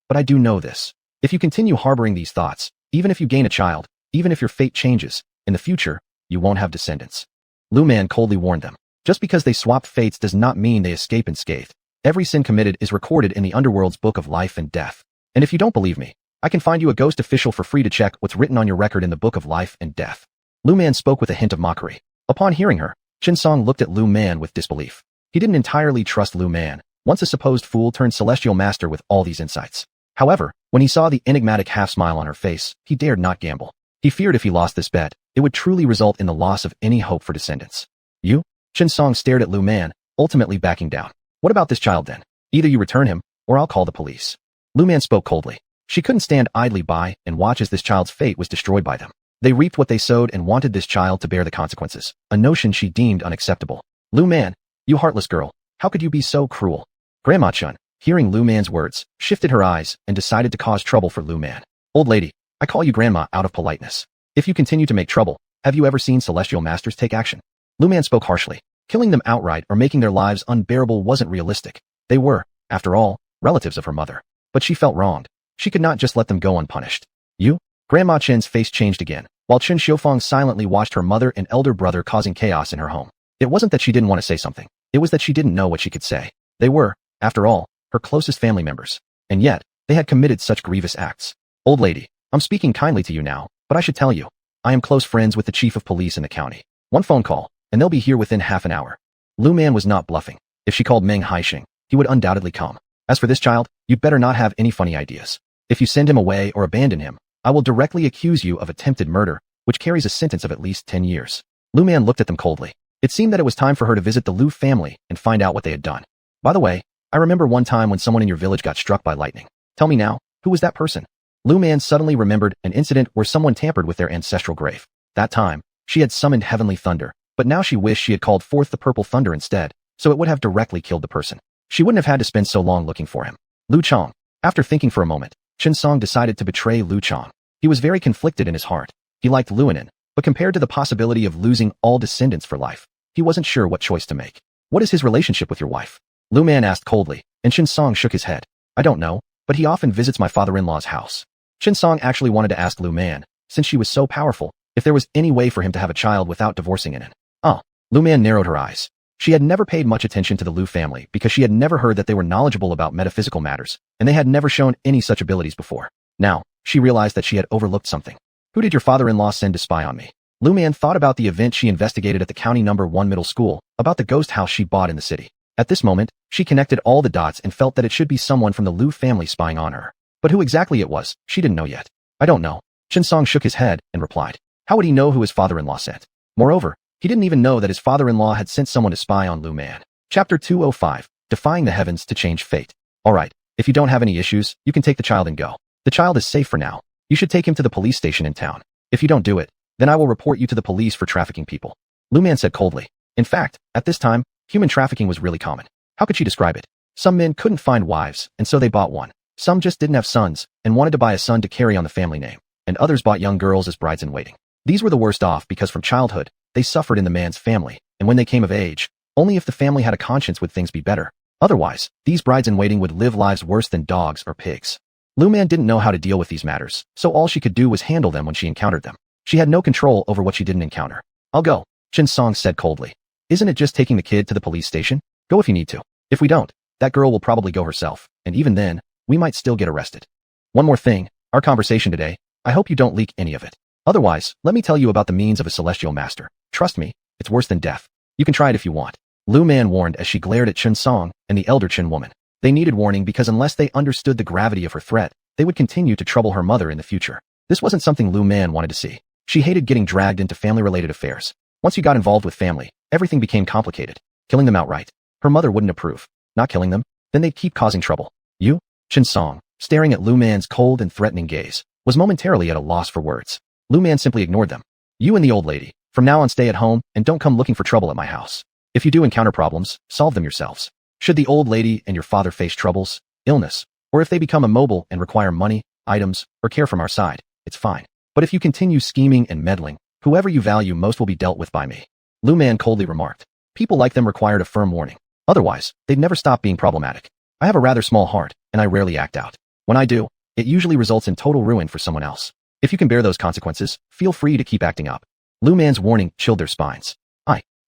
A: but I do know this. If you continue harboring these thoughts, even if you gain a child, even if your fate changes, in the future, you won't have descendants. Lu Man coldly warned them. Just because they swapped fates does not mean they escape unscathed. Every sin committed is recorded in the underworld's book of life and death. And if you don't believe me, I can find you a ghost official for free to check what's written on your record in the book of life and death. Lu Man spoke with a hint of mockery. Upon hearing her, Qinsong looked at Lu Man with disbelief. He didn't entirely trust Lu Man, once a supposed fool turned celestial master with all these insights. However, when he saw the enigmatic half-smile on her face, he dared not gamble. He feared if he lost this bet, it would truly result in the loss of any hope for descendants. You? Qinsong stared at Lu Man, ultimately backing down. What about this child then? Either you return him, or I'll call the police. Lu Man spoke coldly. She couldn't stand idly by and watch as this child's fate was destroyed by them. They reaped what they sowed and wanted this child to bear the consequences, a notion she deemed unacceptable. Lu Man, you heartless girl, how could you be so cruel? Grandma Chun, hearing Lu Man's words, shifted her eyes and decided to cause trouble for Lu Man. Old lady, I call you grandma out of politeness. If you continue to make trouble, have you ever seen celestial masters take action? Lu Man spoke harshly. Killing them outright or making their lives unbearable wasn't realistic. They were, after all, relatives of her mother. But she felt wronged. She could not just let them go unpunished. You? Grandma Chen's face changed again, while Chen Xiufeng silently watched her mother and elder brother causing chaos in her home. It wasn't that she didn't want to say something. It was that she didn't know what she could say. They were, after all, her closest family members. And yet, they had committed such grievous acts. Old lady, I'm speaking kindly to you now, but I should tell you, I am close friends with the chief of police in the county. One phone call, and they'll be here within half an hour. Lu Man was not bluffing. If she called Meng Haixing, he would undoubtedly come. As for this child, you'd better not have any funny ideas. If you send him away or abandon him, I will directly accuse you of attempted murder, which carries a sentence of at least 10 years. Lu Man looked at them coldly. It seemed that it was time for her to visit the Lu family and find out what they had done. By the way, I remember one time when someone in your village got struck by lightning. Tell me now, who was that person? Lu Man suddenly remembered an incident where someone tampered with their ancestral grave. That time, she had summoned heavenly thunder, but now she wished she had called forth the purple thunder instead, so it would have directly killed the person. She wouldn't have had to spend so long looking for him. Lu Chong. After thinking for a moment, Qinsong decided to betray Lu Chong. He was very conflicted in his heart. He liked Luonan, but compared to the possibility of losing all descendants for life, he wasn't sure what choice to make. What is his relationship with your wife? Lu Man asked coldly, and Qinsong shook his head. I don't know, but he often visits my father-in-law's house. Qinsong actually wanted to ask Lu Man, since she was so powerful, if there was any way for him to have a child without divorcing in it. Lu Man narrowed her eyes. She had never paid much attention to the Lu family because she had never heard that they were knowledgeable about metaphysical matters, and they had never shown any such abilities before. Now, she realized that she had overlooked something. Who did your father-in-law send to spy on me? Lu Man thought about the event she investigated at the County No. 1 middle school, about the ghost house she bought in the city. At this moment, she connected all the dots and felt that it should be someone from the Lu family spying on her. But who exactly it was, she didn't know yet. I don't know. Qinsong shook his head and replied. How would he know who his father-in-law sent? Moreover, he didn't even know that his father-in-law had sent someone to spy on Lu Man. Chapter 205, Defying the Heavens to Change Fate. Alright, if you don't have any issues, you can take the child and go. The child is safe for now. You should take him to the police station in town. If you don't do it, then I will report you to the police for trafficking people. Lu Man said coldly. In fact, at this time, human trafficking was really common. How could she describe it? Some men couldn't find wives, and so they bought one. Some just didn't have sons, and wanted to buy a son to carry on the family name. And others bought young girls as brides-in-waiting. These were the worst off because from childhood, they suffered in the man's family, and when they came of age, only if the family had a conscience would things be better. Otherwise, these brides-in-waiting would live lives worse than dogs or pigs. Lu Man didn't know how to deal with these matters, so all she could do was handle them when she encountered them. She had no control over what she didn't encounter. I'll go, Qinsong said coldly. Isn't it just taking the kid to the police station? Go if you need to. If we don't, that girl will probably go herself, and even then, we might still get arrested. One more thing, our conversation today, I hope you don't leak any of it. Otherwise, let me tell you about the means of a celestial master. Trust me, it's worse than death. You can try it if you want. Lu Man warned as she glared at Qinsong and the elder Qin woman. They needed warning because unless they understood the gravity of her threat, they would continue to trouble her mother in the future. This wasn't something Lu Man wanted to see. She hated getting dragged into family-related affairs. Once you got involved with family, everything became complicated. Killing them outright. Her mother wouldn't approve. Not killing them, then they'd keep causing trouble. You? Qinsong, staring at Lu Man's cold and threatening gaze, was momentarily at a loss for words. Lu Man simply ignored them. You and the old lady, from now on stay at home and don't come looking for trouble at my house. If you do encounter problems, solve them yourselves. Should the old lady and your father face troubles, illness, or if they become immobile and require money, items, or care from our side, it's fine. But if you continue scheming and meddling, whoever you value most will be dealt with by me. Lu Man coldly remarked. People like them required a firm warning. Otherwise, they'd never stop being problematic. I have a rather small heart, and I rarely act out. When I do, it usually results in total ruin for someone else. If you can bear those consequences, feel free to keep acting up. Lu Man's warning chilled their spines.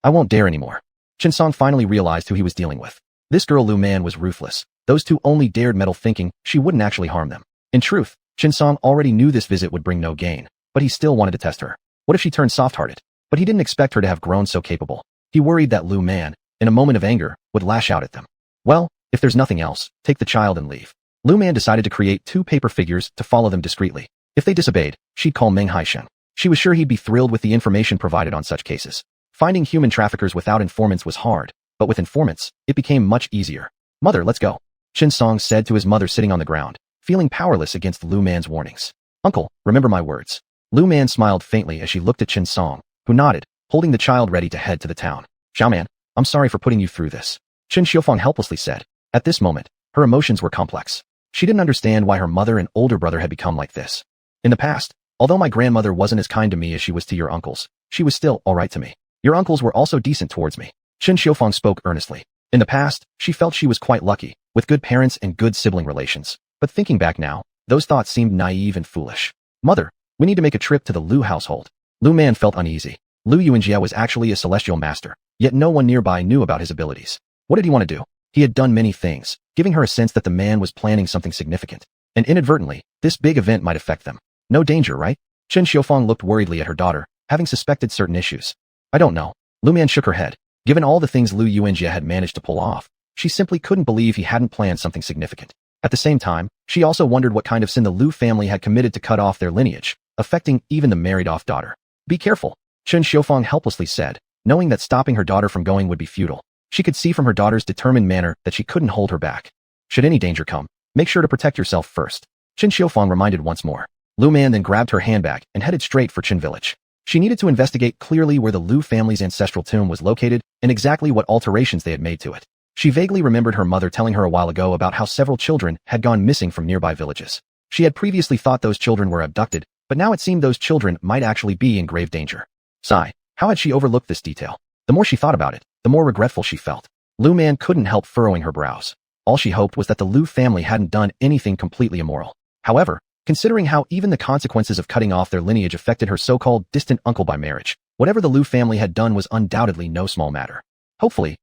A: I won't dare anymore. Chen Song finally realized who he was dealing with. This girl Lu Man was ruthless. Those two only dared meddle thinking she wouldn't actually harm them. In truth, Chen Song already knew this visit would bring no gain, but he still wanted to test her. What if she turned soft-hearted? But he didn't expect her to have grown so capable. He worried that Lu Man, in a moment of anger, would lash out at them. Well, if there's nothing else, take the child and leave. Lu Man decided to create 2 paper figures to follow them discreetly. If they disobeyed, she'd call Meng Haishen. She was sure he'd be thrilled with the information provided on such cases. Finding human traffickers without informants was hard, but with informants, it became much easier. Mother, let's go. Chen Song said to his mother sitting on the ground, feeling powerless against Lu Man's warnings. Uncle, remember my words. Lu Man smiled faintly as she looked at Chen Song, who nodded, holding the child ready to head to the town. Xiaoman, I'm sorry for putting you through this. Chen Xiufang helplessly said. At this moment, her emotions were complex. She didn't understand why her mother and older brother had become like this. In the past, although my grandmother wasn't as kind to me as she was to your uncles, she was still all right to me. Your uncles were also decent towards me. Chen Xiufang spoke earnestly. In the past, she felt she was quite lucky, with good parents and good sibling relations. But thinking back now, those thoughts seemed naive and foolish. Mother, we need to make a trip to the Lu household. Lu Man felt uneasy. Lu Yuanjia was actually a celestial master, yet no one nearby knew about his abilities. What did he want to do? He had done many things, giving her a sense that the man was planning something significant. And inadvertently, this big event might affect them. No danger, right? Chen Xiufang looked worriedly at her daughter, having suspected certain issues. I don't know. Lu Man shook her head. Given all the things Lu Yuanjia had managed to pull off, she simply couldn't believe he hadn't planned something significant. At the same time, she also wondered what kind of sin the Lu family had committed to cut off their lineage, affecting even the married-off daughter. Be careful, Chen Xiufang helplessly said, knowing that stopping her daughter from going would be futile. She could see from her daughter's determined manner that she couldn't hold her back. Should any danger come, make sure to protect yourself first. Chen Xiufang reminded once more. Lu Man then grabbed her handbag and headed straight for Qin village. She needed to investigate clearly where the Lu family's ancestral tomb was located and exactly what alterations they had made to it. She vaguely remembered her mother telling her a while ago about how several children had gone missing from nearby villages. She had previously thought those children were abducted, but now it seemed those children might actually be in grave danger. Sigh, how had she overlooked this detail? The more she thought about it, the more regretful she felt. Lu Man couldn't help furrowing her brows. All she hoped was that the Lu family hadn't done anything completely immoral. However, considering how even the consequences of cutting off their lineage affected her so-called distant uncle by marriage, whatever the Lu family had done was undoubtedly no small matter. Hopefully,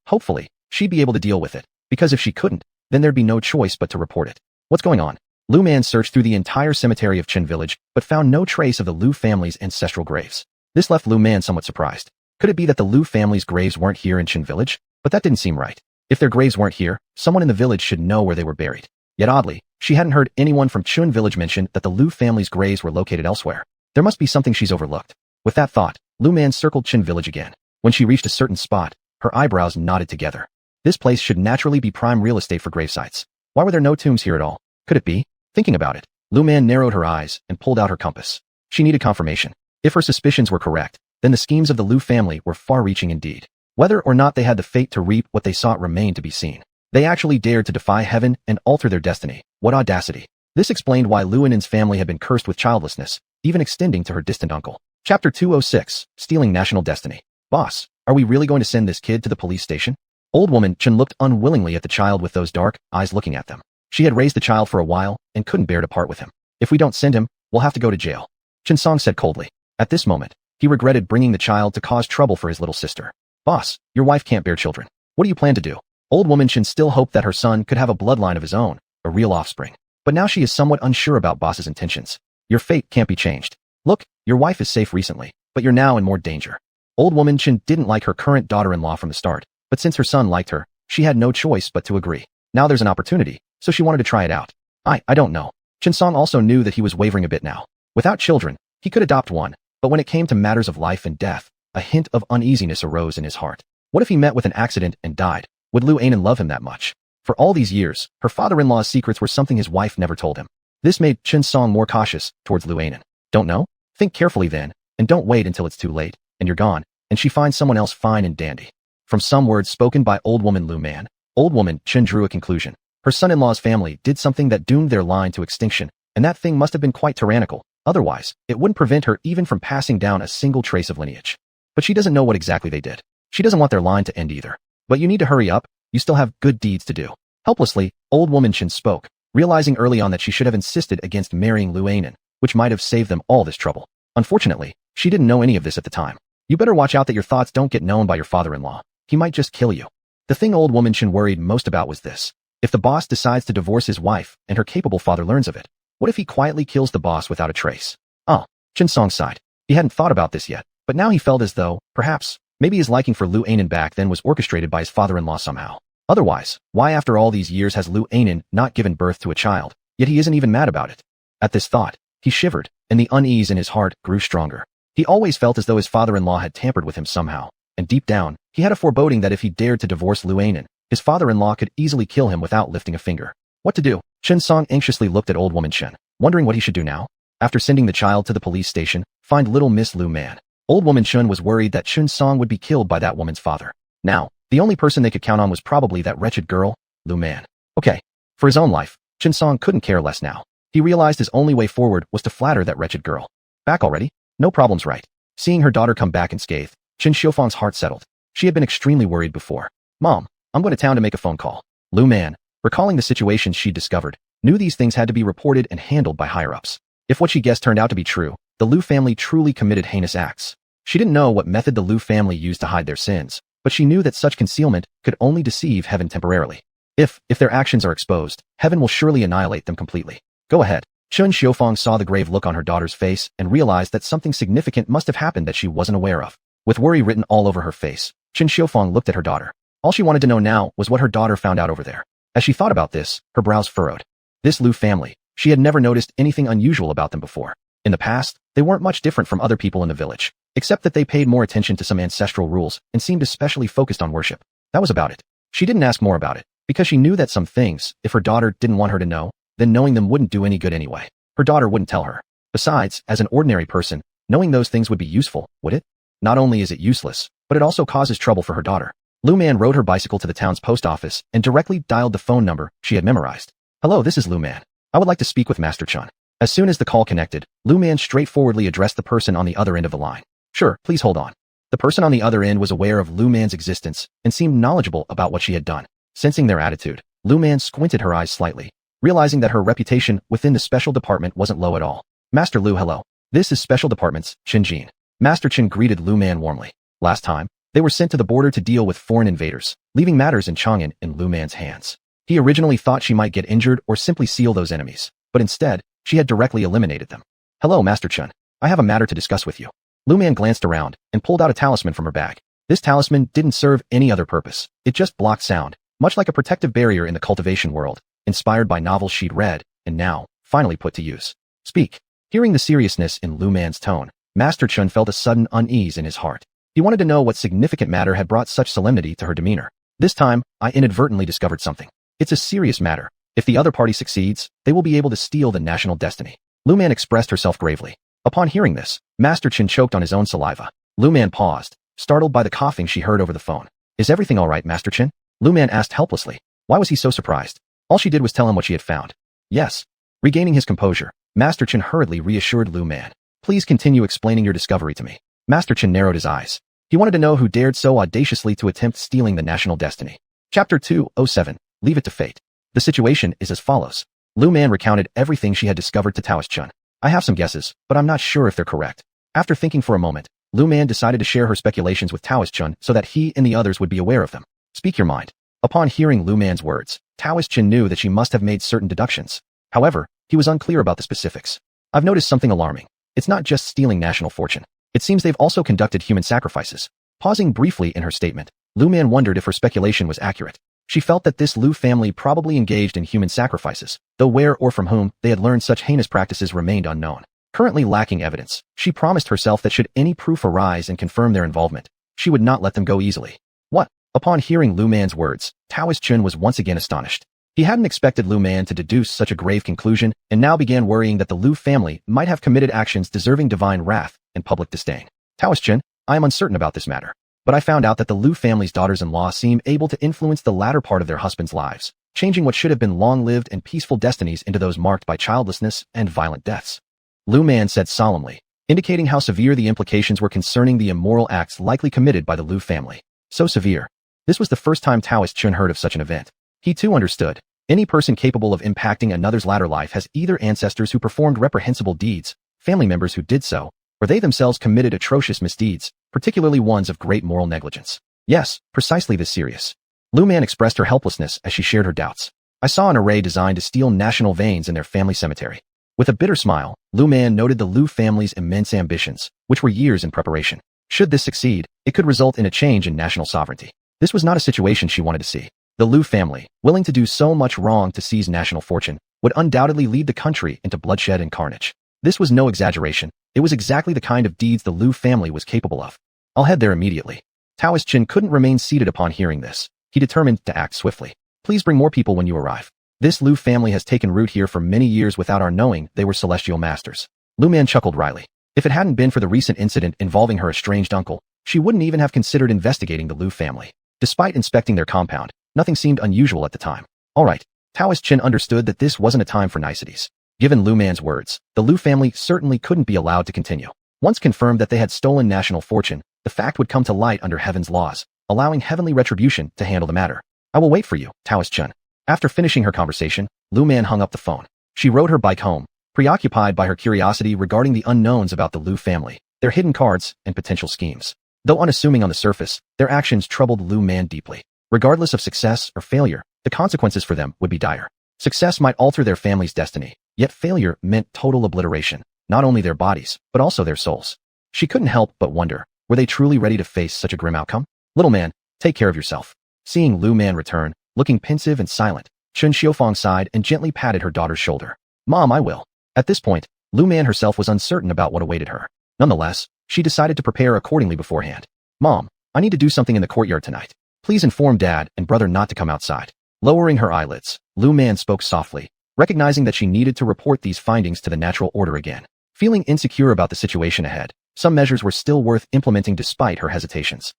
A: she'd be able to deal with it, because if she couldn't, then there'd be no choice but to report it. What's going on? Lu Man searched through the entire cemetery of Qin village, but found no trace of the Lu family's ancestral graves. This left Lu Man somewhat surprised. Could it be that the Lu family's graves weren't here in Qin village? But that didn't seem right. If their graves weren't here, someone in the village should know where they were buried. Yet oddly, she hadn't heard anyone from Qin village mention that the Lu family's graves were located elsewhere. There must be something she's overlooked. With that thought, Lu Man circled Qin village again. When she reached a certain spot, her eyebrows knotted together. This place should naturally be prime real estate for gravesites. Why were there no tombs here at all? Could it be? Thinking about it, Lu Man narrowed her eyes and pulled out her compass. She needed confirmation. If her suspicions were correct, then the schemes of the Lu family were far-reaching indeed. Whether or not they had the fate to reap what they sought remained to be seen. They actually dared to defy heaven and alter their destiny. What audacity. This explained why Lu Anin's family had been cursed with childlessness, even extending to her distant uncle. Chapter 206, Stealing National Destiny. Boss, are we really going to send this kid to the police station? Old woman Chen looked unwillingly at the child with those dark eyes looking at them. She had raised the child for a while and couldn't bear to part with him. If we don't send him, we'll have to go to jail. Chen Song said coldly. At this moment, he regretted bringing the child to cause trouble for his little sister. Boss, your wife can't bear children. What do you plan to do? Old woman Chen still hoped that her son could have a bloodline of his own, a real offspring. But now she is somewhat unsure about boss's intentions. Your fate can't be changed. Look, your wife is safe recently, but you're now in more danger. Old woman Chen didn't like her current daughter-in-law from the start, but since her son liked her, she had no choice but to agree. Now there's an opportunity, so she wanted to try it out. I don't know. Chen Song also knew that he was wavering a bit now. Without children, he could adopt one, but when it came to matters of life and death, a hint of uneasiness arose in his heart. What if he met with an accident and died? Would Lu Anin love him that much? For all these years, her father-in-law's secrets were something his wife never told him. This made Chen Song more cautious towards Lu Anin. Don't know? Think carefully then, and don't wait until it's too late, and you're gone, and she finds someone else fine and dandy. From some words spoken by old woman Lu Man, old woman Chen drew a conclusion. Her son-in-law's family did something that doomed their line to extinction, and that thing must have been quite tyrannical. Otherwise, it wouldn't prevent her even from passing down a single trace of lineage. But she doesn't know what exactly they did. She doesn't want their line to end either. But you need to hurry up, you still have good deeds to do. Helplessly, old woman Chen spoke, realizing early on that she should have insisted against marrying Lu Anan, which might have saved them all this trouble. Unfortunately, she didn't know any of this at the time. You better watch out that your thoughts don't get known by your father-in-law. He might just kill you. The thing old woman Chen worried most about was this. If the boss decides to divorce his wife and her capable father learns of it, what if he quietly kills the boss without a trace? Oh, Chen Song sighed. He hadn't thought about this yet, but now he felt as though, perhaps, maybe his liking for Lu Anan back then was orchestrated by his father-in-law somehow. Otherwise, why after all these years has Lu Anan not given birth to a child, yet he isn't even mad about it? At this thought, he shivered, and the unease in his heart grew stronger. He always felt as though his father-in-law had tampered with him somehow, and deep down, he had a foreboding that if he dared to divorce Lu Anan, his father-in-law could easily kill him without lifting a finger. What to do? Chen Song anxiously looked at old woman Chen, wondering what he should do now. After sending the child to the police station, find little Miss Lu Man. Old woman Chen was worried that Chen Song would be killed by that woman's father. Now, the only person they could count on was probably that wretched girl, Lu Man. Okay. For his own life, Chen Song couldn't care less now. He realized his only way forward was to flatter that wretched girl. Back already? No problems, right? Seeing her daughter come back unscathed, Chen Xiufang's heart settled. She had been extremely worried before. Mom, I'm going to town to make a phone call. Lu Man, recalling the situations she'd discovered, knew these things had to be reported and handled by higher-ups. If what she guessed turned out to be true, the Lu family truly committed heinous acts. She didn't know what method the Lu family used to hide their sins, but she knew that such concealment could only deceive heaven temporarily. If their actions are exposed, heaven will surely annihilate them completely. Go ahead. Chen Xiufang saw the grave look on her daughter's face and realized that something significant must have happened that she wasn't aware of. With worry written all over her face, Chen Xiufang looked at her daughter. All she wanted to know now was what her daughter found out over there. As she thought about this, her brows furrowed. This Lu family, she had never noticed anything unusual about them before. In the past, they weren't much different from other people in the village, except that they paid more attention to some ancestral rules and seemed especially focused on worship. That was about it. She didn't ask more about it, because she knew that some things, if her daughter didn't want her to know, then knowing them wouldn't do any good anyway. Her daughter wouldn't tell her. Besides, as an ordinary person, knowing those things would be useful, would it? Not only is it useless, but it also causes trouble for her daughter. Lu Man rode her bicycle to the town's post office and directly dialed the phone number she had memorized. Hello, this is Lu Man. I would like to speak with Master Chun. As soon as the call connected, Lu Man straightforwardly addressed the person on the other end of the line. Sure, please hold on. The person on the other end was aware of Lu Man's existence and seemed knowledgeable about what she had done. Sensing their attitude, Lu Man squinted her eyes slightly, realizing that her reputation within the special department wasn't low at all. Master Lu, hello. This is Special Department's Chen Jin. Master Chen greeted Lu Man warmly. Last time, they were sent to the border to deal with foreign invaders, leaving matters in Chang'an in Lu Man's hands. He originally thought she might get injured or simply seal those enemies, but instead, she had directly eliminated them. Hello, Master Chen. I have a matter to discuss with you. Lu Man glanced around and pulled out a talisman from her bag. This talisman didn't serve any other purpose. It just blocked sound, much like a protective barrier in the cultivation world, inspired by novels she'd read, and now, finally put to use. Speak. Hearing the seriousness in Lu Man's tone, Master Chen felt a sudden unease in his heart. He wanted to know what significant matter had brought such solemnity to her demeanor. This time, I inadvertently discovered something. It's a serious matter. If the other party succeeds, they will be able to steal the national destiny. Lu Man expressed herself gravely. Upon hearing this, Master Chen choked on his own saliva. Lu Man paused, startled by the coughing she heard over the phone. Is everything all right, Master Chen? Lu Man asked helplessly. Why was he so surprised? All she did was tell him what she had found. Yes. Regaining his composure, Master Chen hurriedly reassured Lu Man. Please continue explaining your discovery to me. Master Chen narrowed his eyes. He wanted to know who dared so audaciously to attempt stealing the national destiny. Chapter 207. Leave it to fate. The situation is as follows. Lu Man recounted everything she had discovered to Taoist Chun. I have some guesses, but I'm not sure if they're correct. After thinking for a moment, Lu Man decided to share her speculations with Taoist Chun so that he and the others would be aware of them. Speak your mind. Upon hearing Lu Man's words, Taoist Chun knew that she must have made certain deductions. However, he was unclear about the specifics. I've noticed something alarming. It's not just stealing national fortune. It seems they've also conducted human sacrifices. Pausing briefly in her statement, Lu Man wondered if her speculation was accurate. She felt that this Lu family probably engaged in human sacrifices, though where or from whom they had learned such heinous practices remained unknown. Currently lacking evidence, she promised herself that should any proof arise and confirm their involvement, she would not let them go easily. What? Upon hearing Lu Man's words, Taoist Chun was once again astonished. He hadn't expected Lu Man to deduce such a grave conclusion and now began worrying that the Lu family might have committed actions deserving divine wrath and public disdain. Taoist Chun, I am uncertain about this matter, but I found out that the Lu family's daughters-in-law seem able to influence the latter part of their husbands' lives, changing what should have been long-lived and peaceful destinies into those marked by childlessness and violent deaths. Lu Man said solemnly, indicating how severe the implications were concerning the immoral acts likely committed by the Lu family. So severe. This was the first time Taoist Chun heard of such an event. He too understood. Any person capable of impacting another's latter life has either ancestors who performed reprehensible deeds, family members who did so, or they themselves committed atrocious misdeeds, particularly ones of great moral negligence. Yes, precisely this serious. Lu Man expressed her helplessness as she shared her doubts. I saw an array designed to steal national veins in their family cemetery. With a bitter smile, Lu Man noted the Lu family's immense ambitions, which were years in preparation. Should this succeed, it could result in a change in national sovereignty. This was not a situation she wanted to see. The Lu family, willing to do so much wrong to seize national fortune, would undoubtedly lead the country into bloodshed and carnage. This was no exaggeration. It was exactly the kind of deeds the Lu family was capable of. I'll head there immediately. Taoist Qin couldn't remain seated upon hearing this. He determined to act swiftly. Please bring more people when you arrive. This Lu family has taken root here for many years without our knowing they were celestial masters. Lu Man chuckled wryly. If it hadn't been for the recent incident involving her estranged uncle, she wouldn't even have considered investigating the Lu family. Despite inspecting their compound, nothing seemed unusual at the time. All right, Taoist Qin understood that this wasn't a time for niceties. Given Lu Man's words, the Lu family certainly couldn't be allowed to continue. Once confirmed that they had stolen national fortune, the fact would come to light under heaven's laws, allowing heavenly retribution to handle the matter. I will wait for you, Taoist Qin. After finishing her conversation, Lu Man hung up the phone. She rode her bike home, preoccupied by her curiosity regarding the unknowns about the Lu family, their hidden cards, and potential schemes. Though unassuming on the surface, their actions troubled Lu Man deeply. Regardless of success or failure, the consequences for them would be dire. Success might alter their family's destiny, yet failure meant total obliteration, not only their bodies, but also their souls. She couldn't help but wonder, were they truly ready to face such a grim outcome? Little man, take care of yourself. Seeing Lu Man return, looking pensive and silent, Chen Xiaofang sighed and gently patted her daughter's shoulder. Mom, I will. At this point, Lu Man herself was uncertain about what awaited her. Nonetheless, she decided to prepare accordingly beforehand. Mom, I need to do something in the courtyard tonight. Please inform Dad and brother not to come outside. Lowering her eyelids, Lu Man spoke softly, recognizing that she needed to report these findings to the natural order again. Feeling insecure about the situation ahead, some measures were still worth implementing despite her hesitations.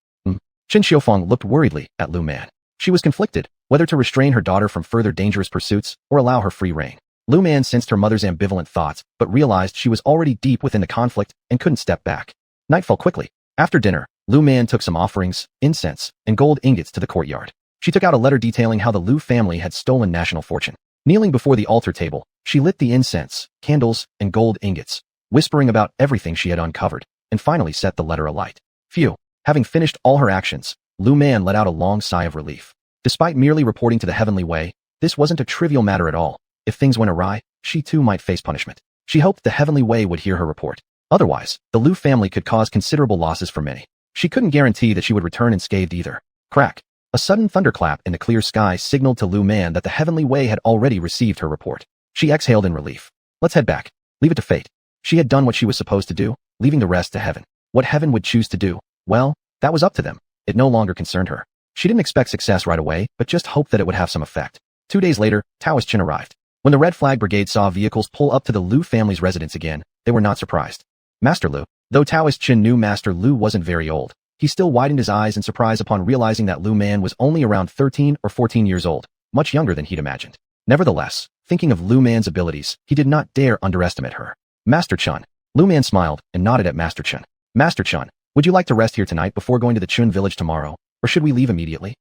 A: Chen Xiaofang looked worriedly at Lu Man. She was conflicted, whether to restrain her daughter from further dangerous pursuits or allow her free rein. Lu Man sensed her mother's ambivalent thoughts, but realized she was already deep within the conflict and couldn't step back. Night fell quickly. After dinner, Lu Man took some offerings, incense, and gold ingots to the courtyard. She took out a letter detailing how the Lu family had stolen national fortune. Kneeling before the altar table, she lit the incense, candles, and gold ingots, whispering about everything she had uncovered, and finally set the letter alight. Phew. Having finished all her actions, Lu Man let out a long sigh of relief. Despite merely reporting to the heavenly way, this wasn't a trivial matter at all. If things went awry, she too might face punishment. She hoped the heavenly way would hear her report. Otherwise, the Lu family could cause considerable losses for many. She couldn't guarantee that she would return unscathed either. Crack. A sudden thunderclap in the clear sky signaled to Lu Man that the heavenly way had already received her report. She exhaled in relief. Let's head back. Leave it to fate. She had done what she was supposed to do, leaving the rest to heaven. What heaven would choose to do, well, that was up to them. It no longer concerned her. She didn't expect success right away, but just hoped that it would have some effect. 2 days later, Taoist Qin arrived. When the Red Flag Brigade saw vehicles pull up to the Lu family's residence again, they were not surprised. Master Lu. Though Taoist Qin knew Master Lu wasn't very old, he still widened his eyes in surprise upon realizing that Lu Man was only around 13 or 14 years old, much younger than he'd imagined. Nevertheless, thinking of Lu Man's abilities, he did not dare underestimate her. Master Chun. Lu Man smiled and nodded at Master Chun. Master Chun, would you like to rest here tonight before going to the Chun village tomorrow, or should we leave immediately?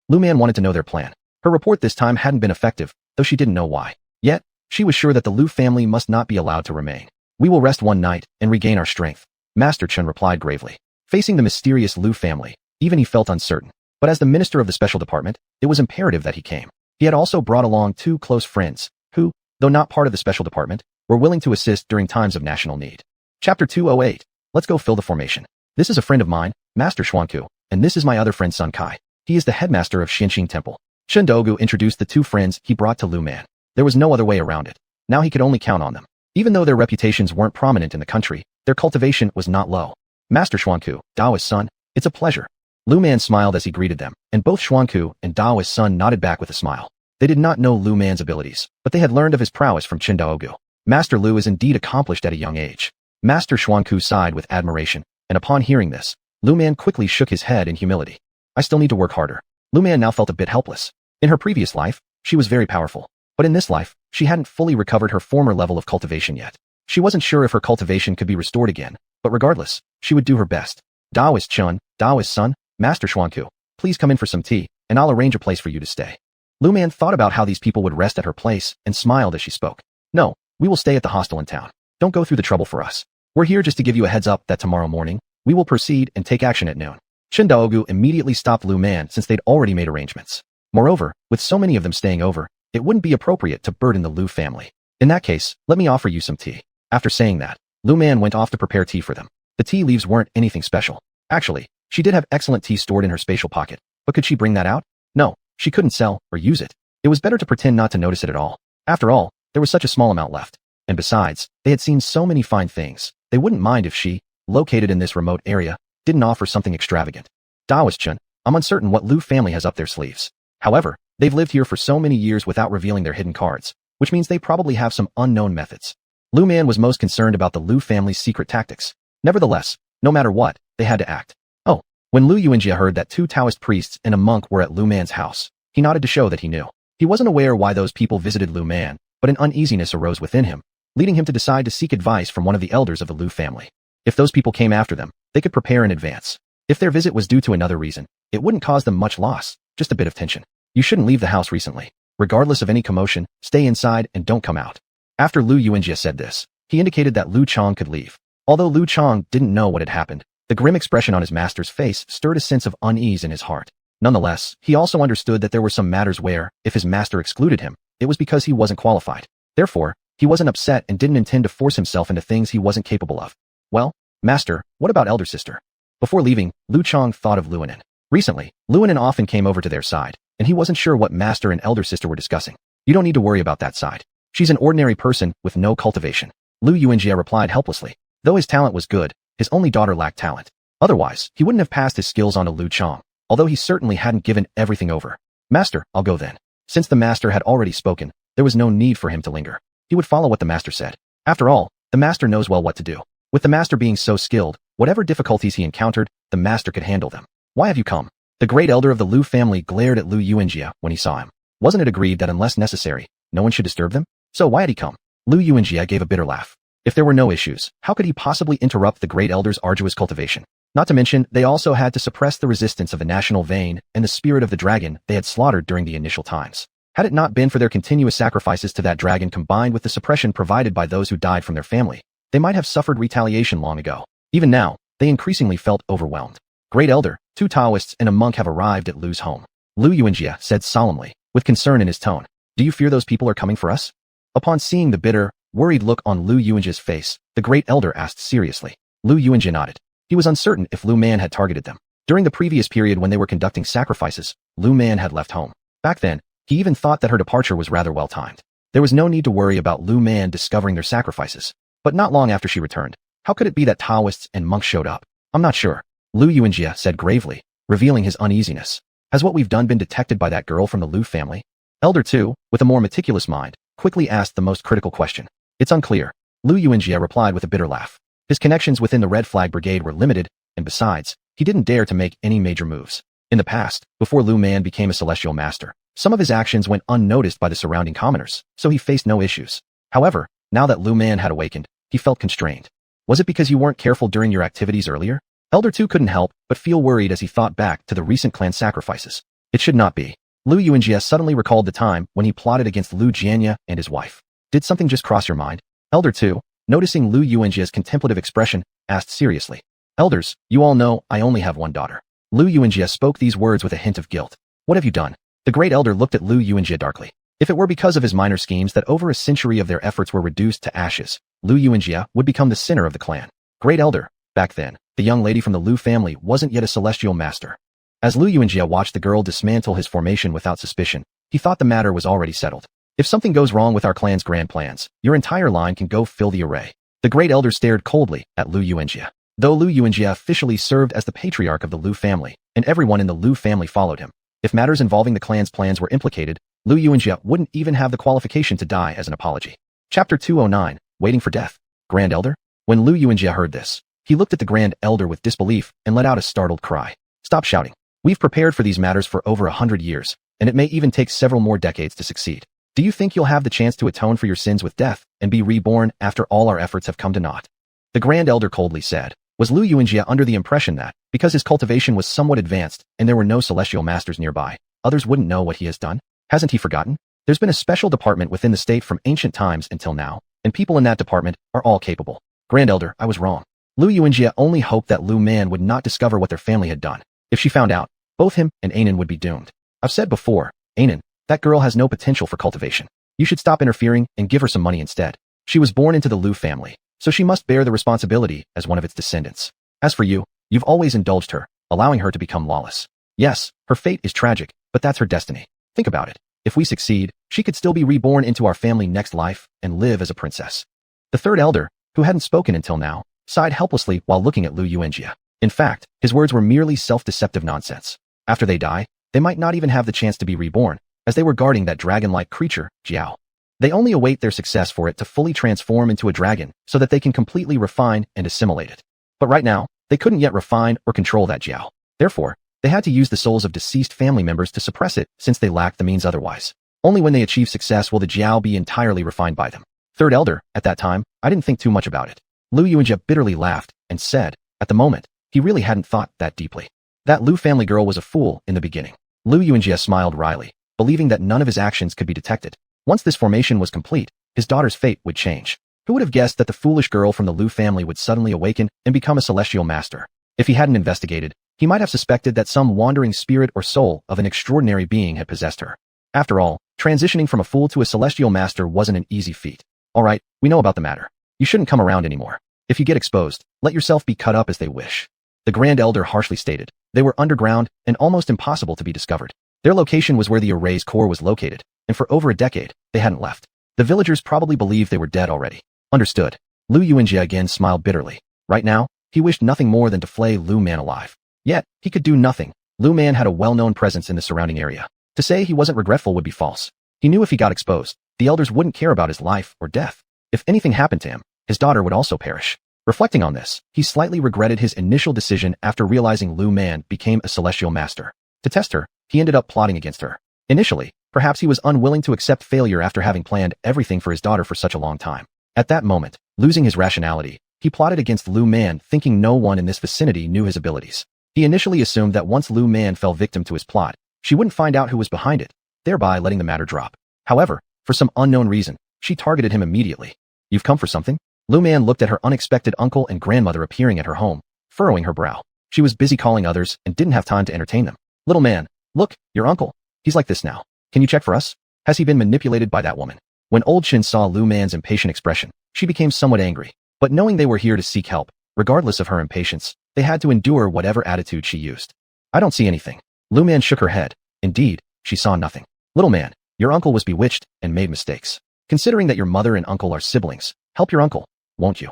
A: Lu Man wanted to know their plan. Her report this time hadn't been effective, though she didn't know why. Yet, she was sure that the Lu family must not be allowed to remain. We will rest one night and regain our strength, Master Chun replied gravely. Facing the mysterious Lu family, even he felt uncertain. But as the minister of the special department, it was imperative that he came. He had also brought along 2 close friends, who, though not part of the special department, were willing to assist during times of national need. Chapter 208. Let's go fill the formation. This is a friend of mine, Master Xuanku, and this is my other friend Sun Kai. He is the headmaster of Xinxing Temple. Chen Dogu introduced the 2 friends he brought to Lu Man. There was no other way around it. Now he could only count on them. Even though their reputations weren't prominent in the country, their cultivation was not low. Master Xuanku, Daoist son, it's a pleasure. Lu Man smiled as he greeted them, and both Xuanku and Daoist son nodded back with a smile. They did not know Lu Man's abilities, but they had learned of his prowess from Chen Daogu. Master Lu is indeed accomplished at a young age. Master Xuanku sighed with admiration, and upon hearing this, Lu Man quickly shook his head in humility. I still need to work harder. Lu Man now felt a bit helpless. In her previous life, she was very powerful, but in this life, she hadn't fully recovered her former level of cultivation yet. She wasn't sure if her cultivation could be restored again, but regardless, she would do her best. Daoist Chun, Daoist son, Master Xuanku, please come in for some tea, and I'll arrange a place for you to stay. Lu Man thought about how these people would rest at her place and smiled as she spoke. No, we will stay at the hostel in town. Don't go through the trouble for us. We're here just to give you a heads up that tomorrow morning, we will proceed and take action at noon. Chen Daogu immediately stopped Lu Man since they'd already made arrangements. Moreover, with so many of them staying over, it wouldn't be appropriate to burden the Lu family. In that case, let me offer you some tea. After saying that, Lu Man went off to prepare tea for them. The tea leaves weren't anything special. Actually, she did have excellent tea stored in her spatial pocket, but could she bring that out? No, she couldn't sell or use it. It was better to pretend not to notice it at all. After all, there was such a small amount left. And besides, they had seen so many fine things, they wouldn't mind if she, located in this remote area, didn't offer something extravagant. Daoist Chen, I'm uncertain what Lu family has up their sleeves. However, they've lived here for so many years without revealing their hidden cards, which means they probably have some unknown methods. Lu Man was most concerned about the Lu family's secret tactics. Nevertheless, no matter what, they had to act. Oh, when Lu Yuanjia heard that 2 Taoist priests and a monk were at Lu Man's house, he nodded to show that he knew. He wasn't aware why those people visited Lu Man, but an uneasiness arose within him, leading him to decide to seek advice from one of the elders of the Lu family. If those people came after them, they could prepare in advance. If their visit was due to another reason, it wouldn't cause them much loss, just a bit of tension. You shouldn't leave the house recently. Regardless of any commotion, stay inside and don't come out. After Lu Yuanjia said this, he indicated that Lu Chong could leave. Although Lu Chong didn't know what had happened, the grim expression on his master's face stirred a sense of unease in his heart. Nonetheless, he also understood that there were some matters where, if his master excluded him, it was because he wasn't qualified. Therefore, he wasn't upset and didn't intend to force himself into things he wasn't capable of. Well, master, what about elder sister? Before leaving, Lu Chong thought of Luanen. Recently, Luanen often came over to their side, and he wasn't sure what master and elder sister were discussing. You don't need to worry about that side. She's an ordinary person with no cultivation. Lu Yuanjia replied helplessly. Though his talent was good, his only daughter lacked talent. Otherwise, he wouldn't have passed his skills on to Lu Chong, although he certainly hadn't given everything over. Master, I'll go then. Since the master had already spoken, there was no need for him to linger. He would follow what the master said. After all, the master knows well what to do. With the master being so skilled, whatever difficulties he encountered, the master could handle them. Why have you come? The great elder of the Lu family glared at Lu Yuanjia when he saw him. Wasn't it agreed that unless necessary, no one should disturb them? So why had he come? Lu Yuanjia gave a bitter laugh. If there were no issues, how could he possibly interrupt the great elder's arduous cultivation? Not to mention, they also had to suppress the resistance of the national vein and the spirit of the dragon they had slaughtered during the initial times. Had it not been for their continuous sacrifices to that dragon combined with the suppression provided by those who died from their family, they might have suffered retaliation long ago. Even now, they increasingly felt overwhelmed. Great elder, 2 Taoists and a monk have arrived at Lu's home. Lu Yuanjia said solemnly, with concern in his tone. Do you fear those people are coming for us? Upon seeing the bitter, worried look on Lu Yuanjia's face, the great elder asked seriously. Lu Yuanjia nodded. He was uncertain if Lu Man had targeted them. During the previous period when they were conducting sacrifices, Lu Man had left home. Back then, he even thought that her departure was rather well timed. There was no need to worry about Lu Man discovering their sacrifices. But not long after she returned, how could it be that Taoists and monks showed up? I'm not sure. Lu Yuanjia said gravely, revealing his uneasiness. Has what we've done been detected by that girl from the Lu family? Elder 2, with a more meticulous mind, quickly asked the most critical question. It's unclear. Lu Yuanjia replied with a bitter laugh. His connections within the Red Flag Brigade were limited, and besides, he didn't dare to make any major moves. In the past, before Lu Man became a celestial master, some of his actions went unnoticed by the surrounding commoners, so he faced no issues. However, now that Lu Man had awakened, he felt constrained. Was it because you weren't careful during your activities earlier? Elder 2 couldn't help but feel worried as he thought back to the recent clan sacrifices. It should not be. Lu Yuanjia suddenly recalled the time when he plotted against Lu Jianya and his wife. Did something just cross your mind? Elder 2, noticing Lu Yuanjia's contemplative expression, asked seriously. Elders, you all know I only have one daughter. Lu Yuanjia spoke these words with a hint of guilt. What have you done? The great elder looked at Lu Yuanjia darkly. If it were because of his minor schemes that over a century of their efforts were reduced to ashes, Lu Yuanjia would become the center of the clan. Great elder, back then, the young lady from the Lu family wasn't yet a celestial master. As Lu Yuanjia watched the girl dismantle his formation without suspicion, he thought the matter was already settled. If something goes wrong with our clan's grand plans, your entire line can go fill the array. The great elder stared coldly at Lu Yuanjia. Though Lu Yuanjia officially served as the patriarch of the Lu family, and everyone in the Lu family followed him, if matters involving the clan's plans were implicated, Lu Yuanjia wouldn't even have the qualification to die as an apology. Chapter 209, Waiting for Death. Grand Elder? When Lu Yuanjia heard this, he looked at the Grand Elder with disbelief and let out a startled cry. Stop shouting. We've prepared for these matters for over 100 years, and it may even take several more decades to succeed. Do you think you'll have the chance to atone for your sins with death and be reborn after all our efforts have come to naught? The Grand Elder coldly said. Was Lu Yuanjia under the impression that, because his cultivation was somewhat advanced and there were no celestial masters nearby, others wouldn't know what he has done? Hasn't he forgotten? There's been a special department within the state from ancient times until now, and people in that department are all capable. Grand Elder, I was wrong. Lu Yuanjia only hoped that Lu Man would not discover what their family had done. If she found out, both him and Anan would be doomed. I've said before, Anan, that girl has no potential for cultivation. You should stop interfering and give her some money instead. She was born into the Lu family, so she must bear the responsibility as one of its descendants. As for you, you've always indulged her, allowing her to become lawless. Yes, her fate is tragic, but that's her destiny. Think about it. If we succeed, she could still be reborn into our family next life and live as a princess. The third elder, who hadn't spoken until now, sighed helplessly while looking at Lu Yuanjia. In fact, his words were merely self-deceptive nonsense. After they die, they might not even have the chance to be reborn, as they were guarding that dragon-like creature, Jiao. They only await their success for it to fully transform into a dragon so that they can completely refine and assimilate it. But right now, they couldn't yet refine or control that Jiao. Therefore, they had to use the souls of deceased family members to suppress it since they lacked the means otherwise. Only when they achieve success will the Jiao be entirely refined by them. Third elder, at that time, I didn't think too much about it. Lu Yuanjia bitterly laughed and said, at the moment, he really hadn't thought that deeply. That Lu family girl was a fool in the beginning. Lu Yuanjia smiled wryly, believing that none of his actions could be detected. Once this formation was complete, his daughter's fate would change. Who would have guessed that the foolish girl from the Lu family would suddenly awaken and become a celestial master? If he hadn't investigated, he might have suspected that some wandering spirit or soul of an extraordinary being had possessed her. After all, transitioning from a fool to a celestial master wasn't an easy feat. All right, we know about the matter. You shouldn't come around anymore. If you get exposed, let yourself be cut up as they wish. The Grand Elder harshly stated. They were underground and almost impossible to be discovered. Their location was where the array's core was located, and for over a decade, they hadn't left. The villagers probably believed they were dead already. Understood. Lu Yuanjia again smiled bitterly. Right now, he wished nothing more than to flay Lu Man alive. Yet, he could do nothing. Lu Man had a well-known presence in the surrounding area. To say he wasn't regretful would be false. He knew if he got exposed, the elders wouldn't care about his life or death. If anything happened to him, his daughter would also perish. Reflecting on this, he slightly regretted his initial decision after realizing Lu Man became a celestial master. To test her, he ended up plotting against her. Initially, perhaps he was unwilling to accept failure after having planned everything for his daughter for such a long time. At that moment, losing his rationality, he plotted against Lu Man, thinking no one in this vicinity knew his abilities. He initially assumed that once Lu Man fell victim to his plot, she wouldn't find out who was behind it, thereby letting the matter drop. However, for some unknown reason, she targeted him immediately. You've come for something? Lu Man looked at her unexpected uncle and grandmother appearing at her home, furrowing her brow. She was busy calling others and didn't have time to entertain them. Little man, look, your uncle. He's like this now. Can you check for us? Has he been manipulated by that woman? When old Chin saw Lu Man's impatient expression, she became somewhat angry. But knowing they were here to seek help, regardless of her impatience, they had to endure whatever attitude she used. I don't see anything. Lu Man shook her head. Indeed, she saw nothing. Little man, your uncle was bewitched and made mistakes. Considering that your mother and uncle are siblings, help your uncle, won't you?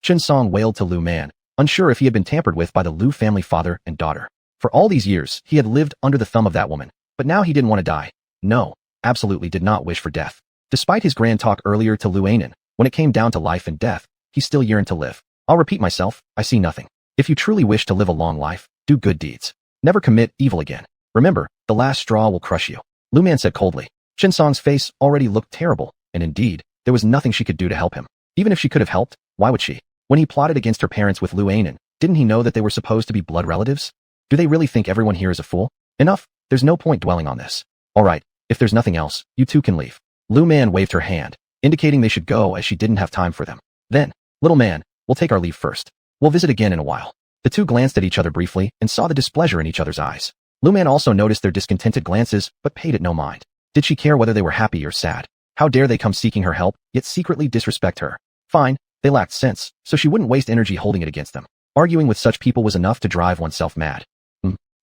A: Chen Song wailed to Lu Man, unsure if he had been tampered with by the Lu family father and daughter. For all these years, he had lived under the thumb of that woman, but now he didn't want to die. No, absolutely did not wish for death. Despite his grand talk earlier to Lu Anan, when it came down to life and death, he still yearned to live. I'll repeat myself, I see nothing. If you truly wish to live a long life, do good deeds. Never commit evil again. Remember, the last straw will crush you. Lu Man said coldly. Chen Song's face already looked terrible, and indeed, there was nothing she could do to help him. Even if she could have helped, why would she? When he plotted against her parents with Lu Anan, didn't he know that they were supposed to be blood relatives? Do they really think everyone here is a fool? Enough, there's no point dwelling on this. Alright, if there's nothing else, you two can leave. Lu Man waved her hand, indicating they should go as she didn't have time for them. Then, little man, we'll take our leave first. We'll visit again in a while. The two glanced at each other briefly and saw the displeasure in each other's eyes. Lu Man also noticed their discontented glances, but paid it no mind. Did she care whether they were happy or sad? How dare they come seeking her help, yet secretly disrespect her? Fine, they lacked sense, so she wouldn't waste energy holding it against them. Arguing with such people was enough to drive oneself mad.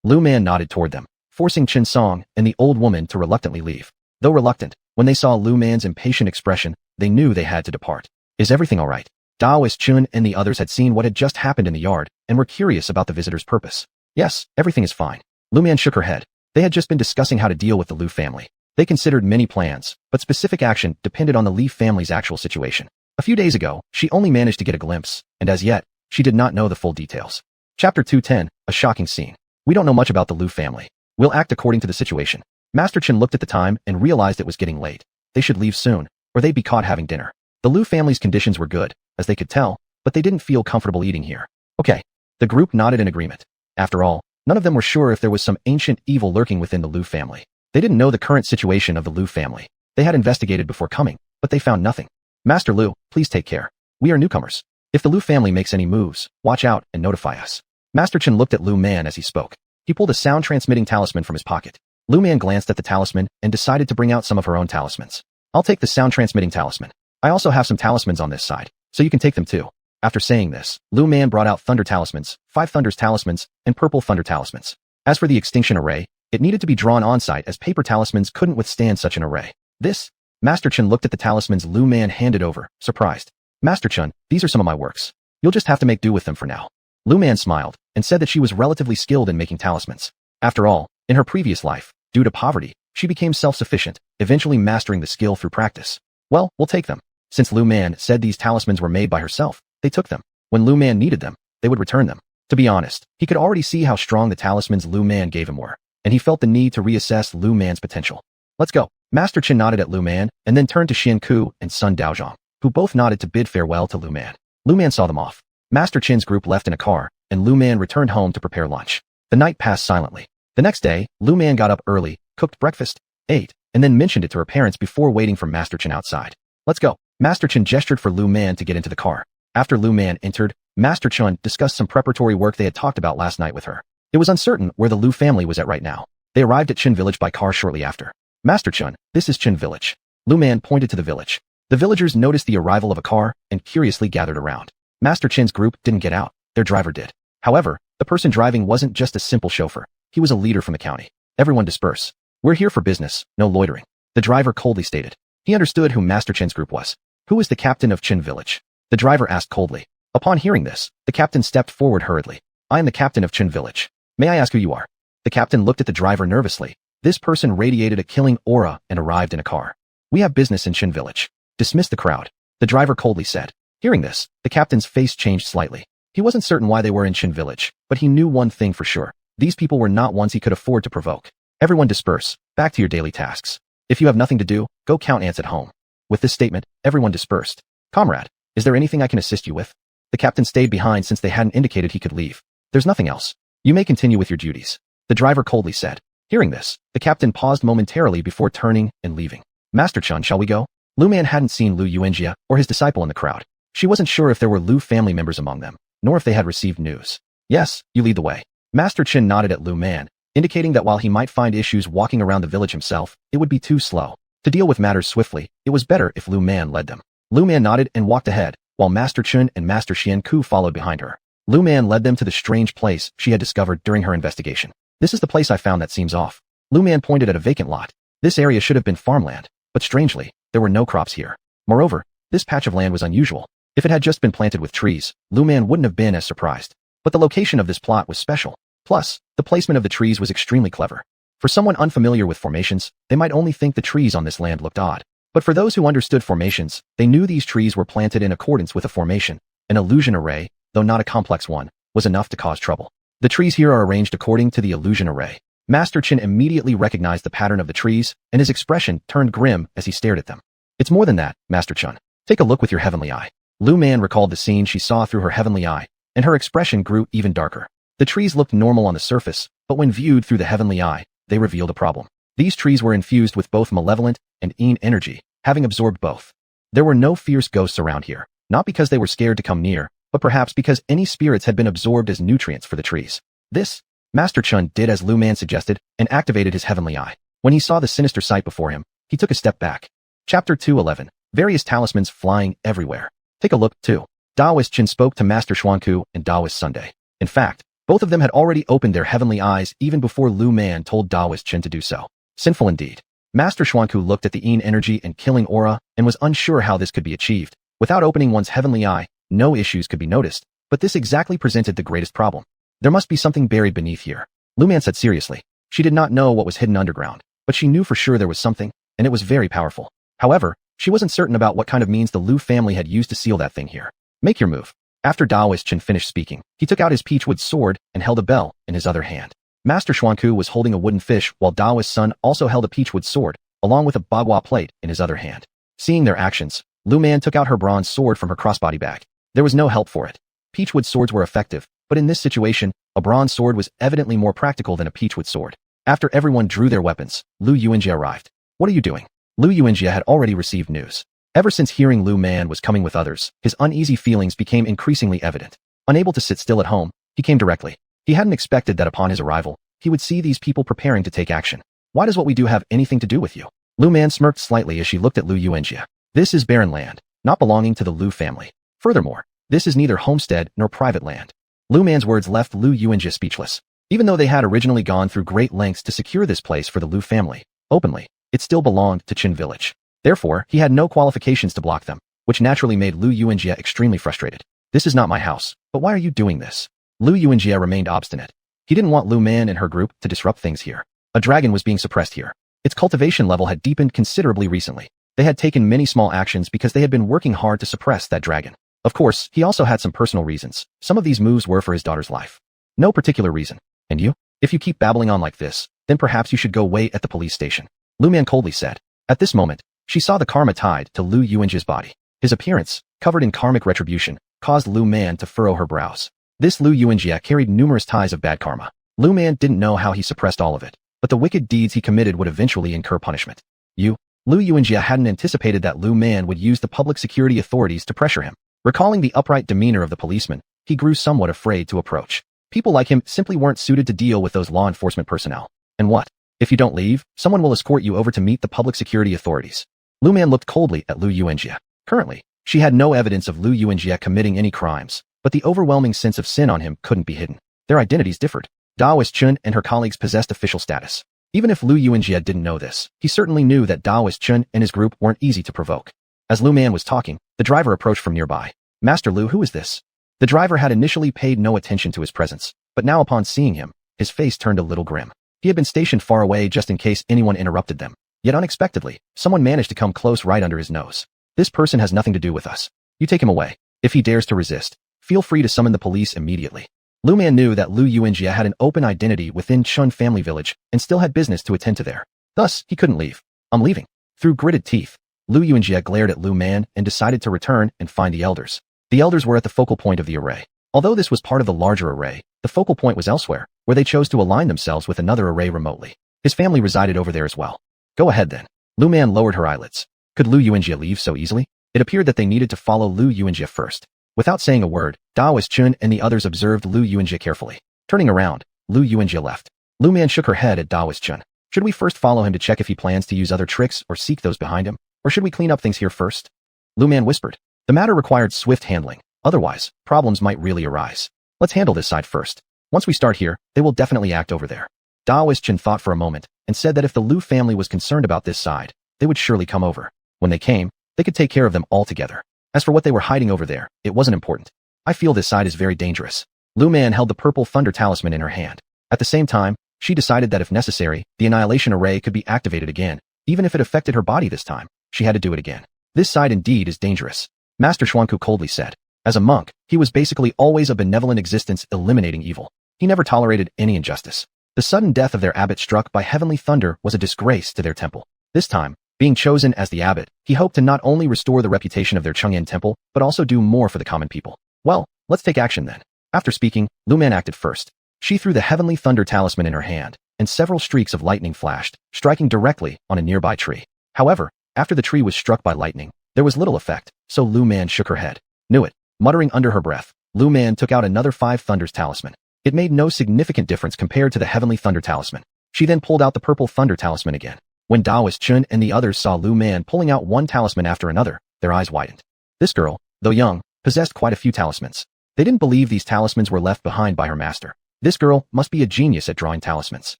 A: Lu Man nodded toward them, forcing Chen Song and the old woman to reluctantly leave. Though reluctant, when they saw Lu Man's impatient expression, they knew they had to depart. Is everything all right? Daoist Chun and the others had seen what had just happened in the yard and were curious about the visitor's purpose. Yes, everything is fine. Lu Man shook her head. They had just been discussing how to deal with the Lu family. They considered many plans, but specific action depended on the Li family's actual situation. A few days ago, she only managed to get a glimpse, and as yet, she did not know the full details. Chapter 210, a shocking scene. We don't know much about the Lu family. We'll act according to the situation. Master Chen looked at the time and realized it was getting late. They should leave soon, or they'd be caught having dinner. The Lu family's conditions were good, as they could tell, but they didn't feel comfortable eating here. Okay. The group nodded in agreement. After all, none of them were sure if there was some ancient evil lurking within the Lu family. They didn't know the current situation of the Liu family. They had investigated before coming, but they found nothing. Master Liu, please take care. We are newcomers. If the Liu family makes any moves, watch out and notify us. Master Chen looked at Liu Man as he spoke. He pulled a sound-transmitting talisman from his pocket. Liu Man glanced at the talisman and decided to bring out some of her own talismans. I'll take the sound-transmitting talisman. I also have some talismans on this side, so you can take them too. After saying this, Liu Man brought out thunder talismans, 5 thunders talismans, and purple thunder talismans. As for the extinction array, it needed to be drawn on-site as paper talismans couldn't withstand such an array. This? Master Chen looked at the talismans Liu Man handed over, surprised. Master Chen, these are some of my works. You'll just have to make do with them for now. Liu Man smiled and said that she was relatively skilled in making talismans. After all, in her previous life, due to poverty, she became self-sufficient, eventually mastering the skill through practice. Well, we'll take them. Since Liu Man said these talismans were made by herself, they took them. When Liu Man needed them, they would return them. To be honest, he could already see how strong the talismans Liu Man gave him were, and he felt the need to reassess Liu Man's potential. Let's go. Master Chen nodded at Liu Man and then turned to Xian Ku and Sun Daozhong, who both nodded to bid farewell to Liu Man. Liu Man saw them off. Master Chen's group left in a car, and Liu Man returned home to prepare lunch. The night passed silently. The next day, Liu Man got up early, cooked breakfast, ate, and then mentioned it to her parents before waiting for Master Chen outside. Let's go. Master Chen gestured for Liu Man to get into the car. After Liu Man entered, Master Chen discussed some preparatory work they had talked about last night with her. It was uncertain where the Liu family was at right now. They arrived at Qin village by car shortly after. Master Chen, this is Qin village. Liu Man pointed to the village. The villagers noticed the arrival of a car and curiously gathered around. Master Chen's group didn't get out. Their driver did. However, the person driving wasn't just a simple chauffeur. He was a leader from the county. Everyone disperse. We're here for business, no loitering. The driver coldly stated. He understood who Master Chen's group was. Who is the captain of Qin village? The driver asked coldly. Upon hearing this, the captain stepped forward hurriedly. I am the captain of Qin village. May I ask who you are? The captain looked at the driver nervously. This person radiated a killing aura and arrived in a car. We have business in Qin village. Dismiss the crowd. The driver coldly said. Hearing this, the captain's face changed slightly. He wasn't certain why they were in Qin village, but he knew one thing for sure. These people were not ones he could afford to provoke. Everyone disperse, back to your daily tasks. If you have nothing to do, go count ants at home. With this statement, everyone dispersed. Comrade, is there anything I can assist you with? The captain stayed behind since they hadn't indicated he could leave. There's nothing else. You may continue with your duties. The driver coldly said. Hearing this, the captain paused momentarily before turning and leaving. Master Chen, shall we go? Liu Man hadn't seen Liu Yuanjia or his disciple in the crowd. She wasn't sure if there were Liu family members among them, nor if they had received news. Yes, you lead the way. Master Chen nodded at Liu Man, indicating that while he might find issues walking around the village himself, it would be too slow. To deal with matters swiftly, it was better if Liu Man led them. Liu Man nodded and walked ahead, while Master Chen and Master Xian Ku followed behind her. Liu Man led them to the strange place she had discovered during her investigation. This is the place I found that seems off. Liu Man pointed at a vacant lot. This area should have been farmland, but strangely, there were no crops here. Moreover, this patch of land was unusual. If it had just been planted with trees, Liu Man wouldn't have been as surprised. But the location of this plot was special. Plus, the placement of the trees was extremely clever. For someone unfamiliar with formations, they might only think the trees on this land looked odd. But for those who understood formations, they knew these trees were planted in accordance with a formation. An illusion array, though not a complex one, was enough to cause trouble. The trees here are arranged according to the illusion array. Master Chen immediately recognized the pattern of the trees, and his expression turned grim as he stared at them. It's more than that, Master Chen. Take a look with your heavenly eye. Liu Man recalled the scene she saw through her heavenly eye, and her expression grew even darker. The trees looked normal on the surface, but when viewed through the heavenly eye, they revealed a problem. These trees were infused with both malevolent and yin energy, having absorbed both. There were no fierce ghosts around here, not because they were scared to come near, but perhaps because any spirits had been absorbed as nutrients for the trees. This, Master Chen did as Liu Man suggested, and activated his heavenly eye. When he saw the sinister sight before him, he took a step back. Chapter 211. Various talismans flying everywhere. Take a look, too. Daoist Chen spoke to Master Xuanku and Daoist Sunday. In fact, both of them had already opened their heavenly eyes even before Liu Man told Daoist Chen to do so. Sinful indeed. Master Xuanku looked at the yin energy and killing aura and was unsure how this could be achieved. Without opening one's heavenly eye, no issues could be noticed, but this exactly presented the greatest problem. There must be something buried beneath here. Liu Man said seriously. She did not know what was hidden underground, but she knew for sure there was something, and it was very powerful. However, she wasn't certain about what kind of means the Liu family had used to seal that thing here. Make your move. After Daoist Chen finished speaking, he took out his peachwood sword and held a bell in his other hand. Master Xuanku was holding a wooden fish while Daoist's son also held a peachwood sword, along with a bagua plate in his other hand. Seeing their actions, Liu Man took out her bronze sword from her crossbody bag. There was no help for it. Peachwood swords were effective, but in this situation, a bronze sword was evidently more practical than a peachwood sword. After everyone drew their weapons, Lu Yuanjia arrived. What are you doing? Lu Yuanjia had already received news. Ever since hearing Lu Man was coming with others, his uneasy feelings became increasingly evident. Unable to sit still at home, he came directly. He hadn't expected that upon his arrival, he would see these people preparing to take action. Why does what we do have anything to do with you? Lu Man smirked slightly as she looked at Lu Yuanjia. This is barren land, not belonging to the Lu family. Furthermore, this is neither homestead nor private land. Lu Man's words left Lu Yuanjia speechless. Even though they had originally gone through great lengths to secure this place for the Lu family, openly, it still belonged to Qin village. Therefore, he had no qualifications to block them, which naturally made Lu Yuanjia extremely frustrated. This is not my house, but why are you doing this? Lu Yuanjia remained obstinate. He didn't want Lu Man and her group to disrupt things here. A dragon was being suppressed here. Its cultivation level had deepened considerably recently. They had taken many small actions because they had been working hard to suppress that dragon. Of course, he also had some personal reasons. Some of these moves were for his daughter's life. No particular reason. And you? If you keep babbling on like this, then perhaps you should go wait at the police station. Lu Man coldly said. At this moment, she saw the karma tied to Lu Yuanjia's body. His appearance, covered in karmic retribution, caused Lu Man to furrow her brows. This Lu Yuanjia carried numerous ties of bad karma. Lu Man didn't know how he suppressed all of it, but the wicked deeds he committed would eventually incur punishment. Lu Yuanjia hadn't anticipated that Lu Man would use the public security authorities to pressure him. Recalling the upright demeanor of the policeman, he grew somewhat afraid to approach. People like him simply weren't suited to deal with those law enforcement personnel. And what? If you don't leave, someone will escort you over to meet the public security authorities. Lu Man looked coldly at Lu Yuanjia. Currently, she had no evidence of Lu Yuanjia committing any crimes, but the overwhelming sense of sin on him couldn't be hidden. Their identities differed. Daoist Chun and her colleagues possessed official status. Even if Lu Yuanjia didn't know this, he certainly knew that Daoist Chun and his group weren't easy to provoke. As Lu Man was talking, the driver approached from nearby. Master Lu, who is this? The driver had initially paid no attention to his presence, but now upon seeing him, his face turned a little grim. He had been stationed far away just in case anyone interrupted them. Yet unexpectedly, someone managed to come close right under his nose. This person has nothing to do with us. You take him away. If he dares to resist, feel free to summon the police immediately. Lu Man knew that Lu Yuanjia had an open identity within Chun family village and still had business to attend to there. Thus, he couldn't leave. I'm leaving. Through gritted teeth, Lu Yuanjia glared at Lu Man and decided to return and find the elders. The elders were at the focal point of the array. Although this was part of the larger array, the focal point was elsewhere, where they chose to align themselves with another array remotely. His family resided over there as well. Go ahead then. Lu Man lowered her eyelids. Could Lu Yuanjia leave so easily? It appeared that they needed to follow Lu Yuanjia first. Without saying a word, Daoist Chun and the others observed Lu Yuanjia carefully. Turning around, Lu Yuanjia left. Lu Man shook her head at Daoist Chun. Should we first follow him to check if he plans to use other tricks or seek those behind him? Or should we clean up things here first? Lu Man whispered. The matter required swift handling. Otherwise, problems might really arise. Let's handle this side first. Once we start here, they will definitely act over there. Daoist Chun thought for a moment and said that if the Lu family was concerned about this side, they would surely come over. When they came, they could take care of them all together. As for what they were hiding over there, it wasn't important. I feel this side is very dangerous. Lu Man held the purple thunder talisman in her hand. At the same time, she decided that if necessary, the annihilation array could be activated again. Even if it affected her body this time, she had to do it again. This side indeed is dangerous. Master Xuanku coldly said. As a monk, he was basically always a benevolent existence eliminating evil. He never tolerated any injustice. The sudden death of their abbot struck by heavenly thunder was a disgrace to their temple. This time, being chosen as the abbot, he hoped to not only restore the reputation of their Chang'an temple, but also do more for the common people. Well, let's take action then. After speaking, Lu Man acted first. She threw the heavenly thunder talisman in her hand, and several streaks of lightning flashed, striking directly on a nearby tree. However, after the tree was struck by lightning, there was little effect, so Lu Man shook her head. Knew it. Muttering under her breath, Lu Man took out another 5 thunders talisman. It made no significant difference compared to the heavenly thunder talisman. She then pulled out the purple thunder talisman again. When Daoist Chun and the others saw Lu Man pulling out one talisman after another, their eyes widened. This girl, though young, possessed quite a few talismans. They didn't believe these talismans were left behind by her master. This girl must be a genius at drawing talismans.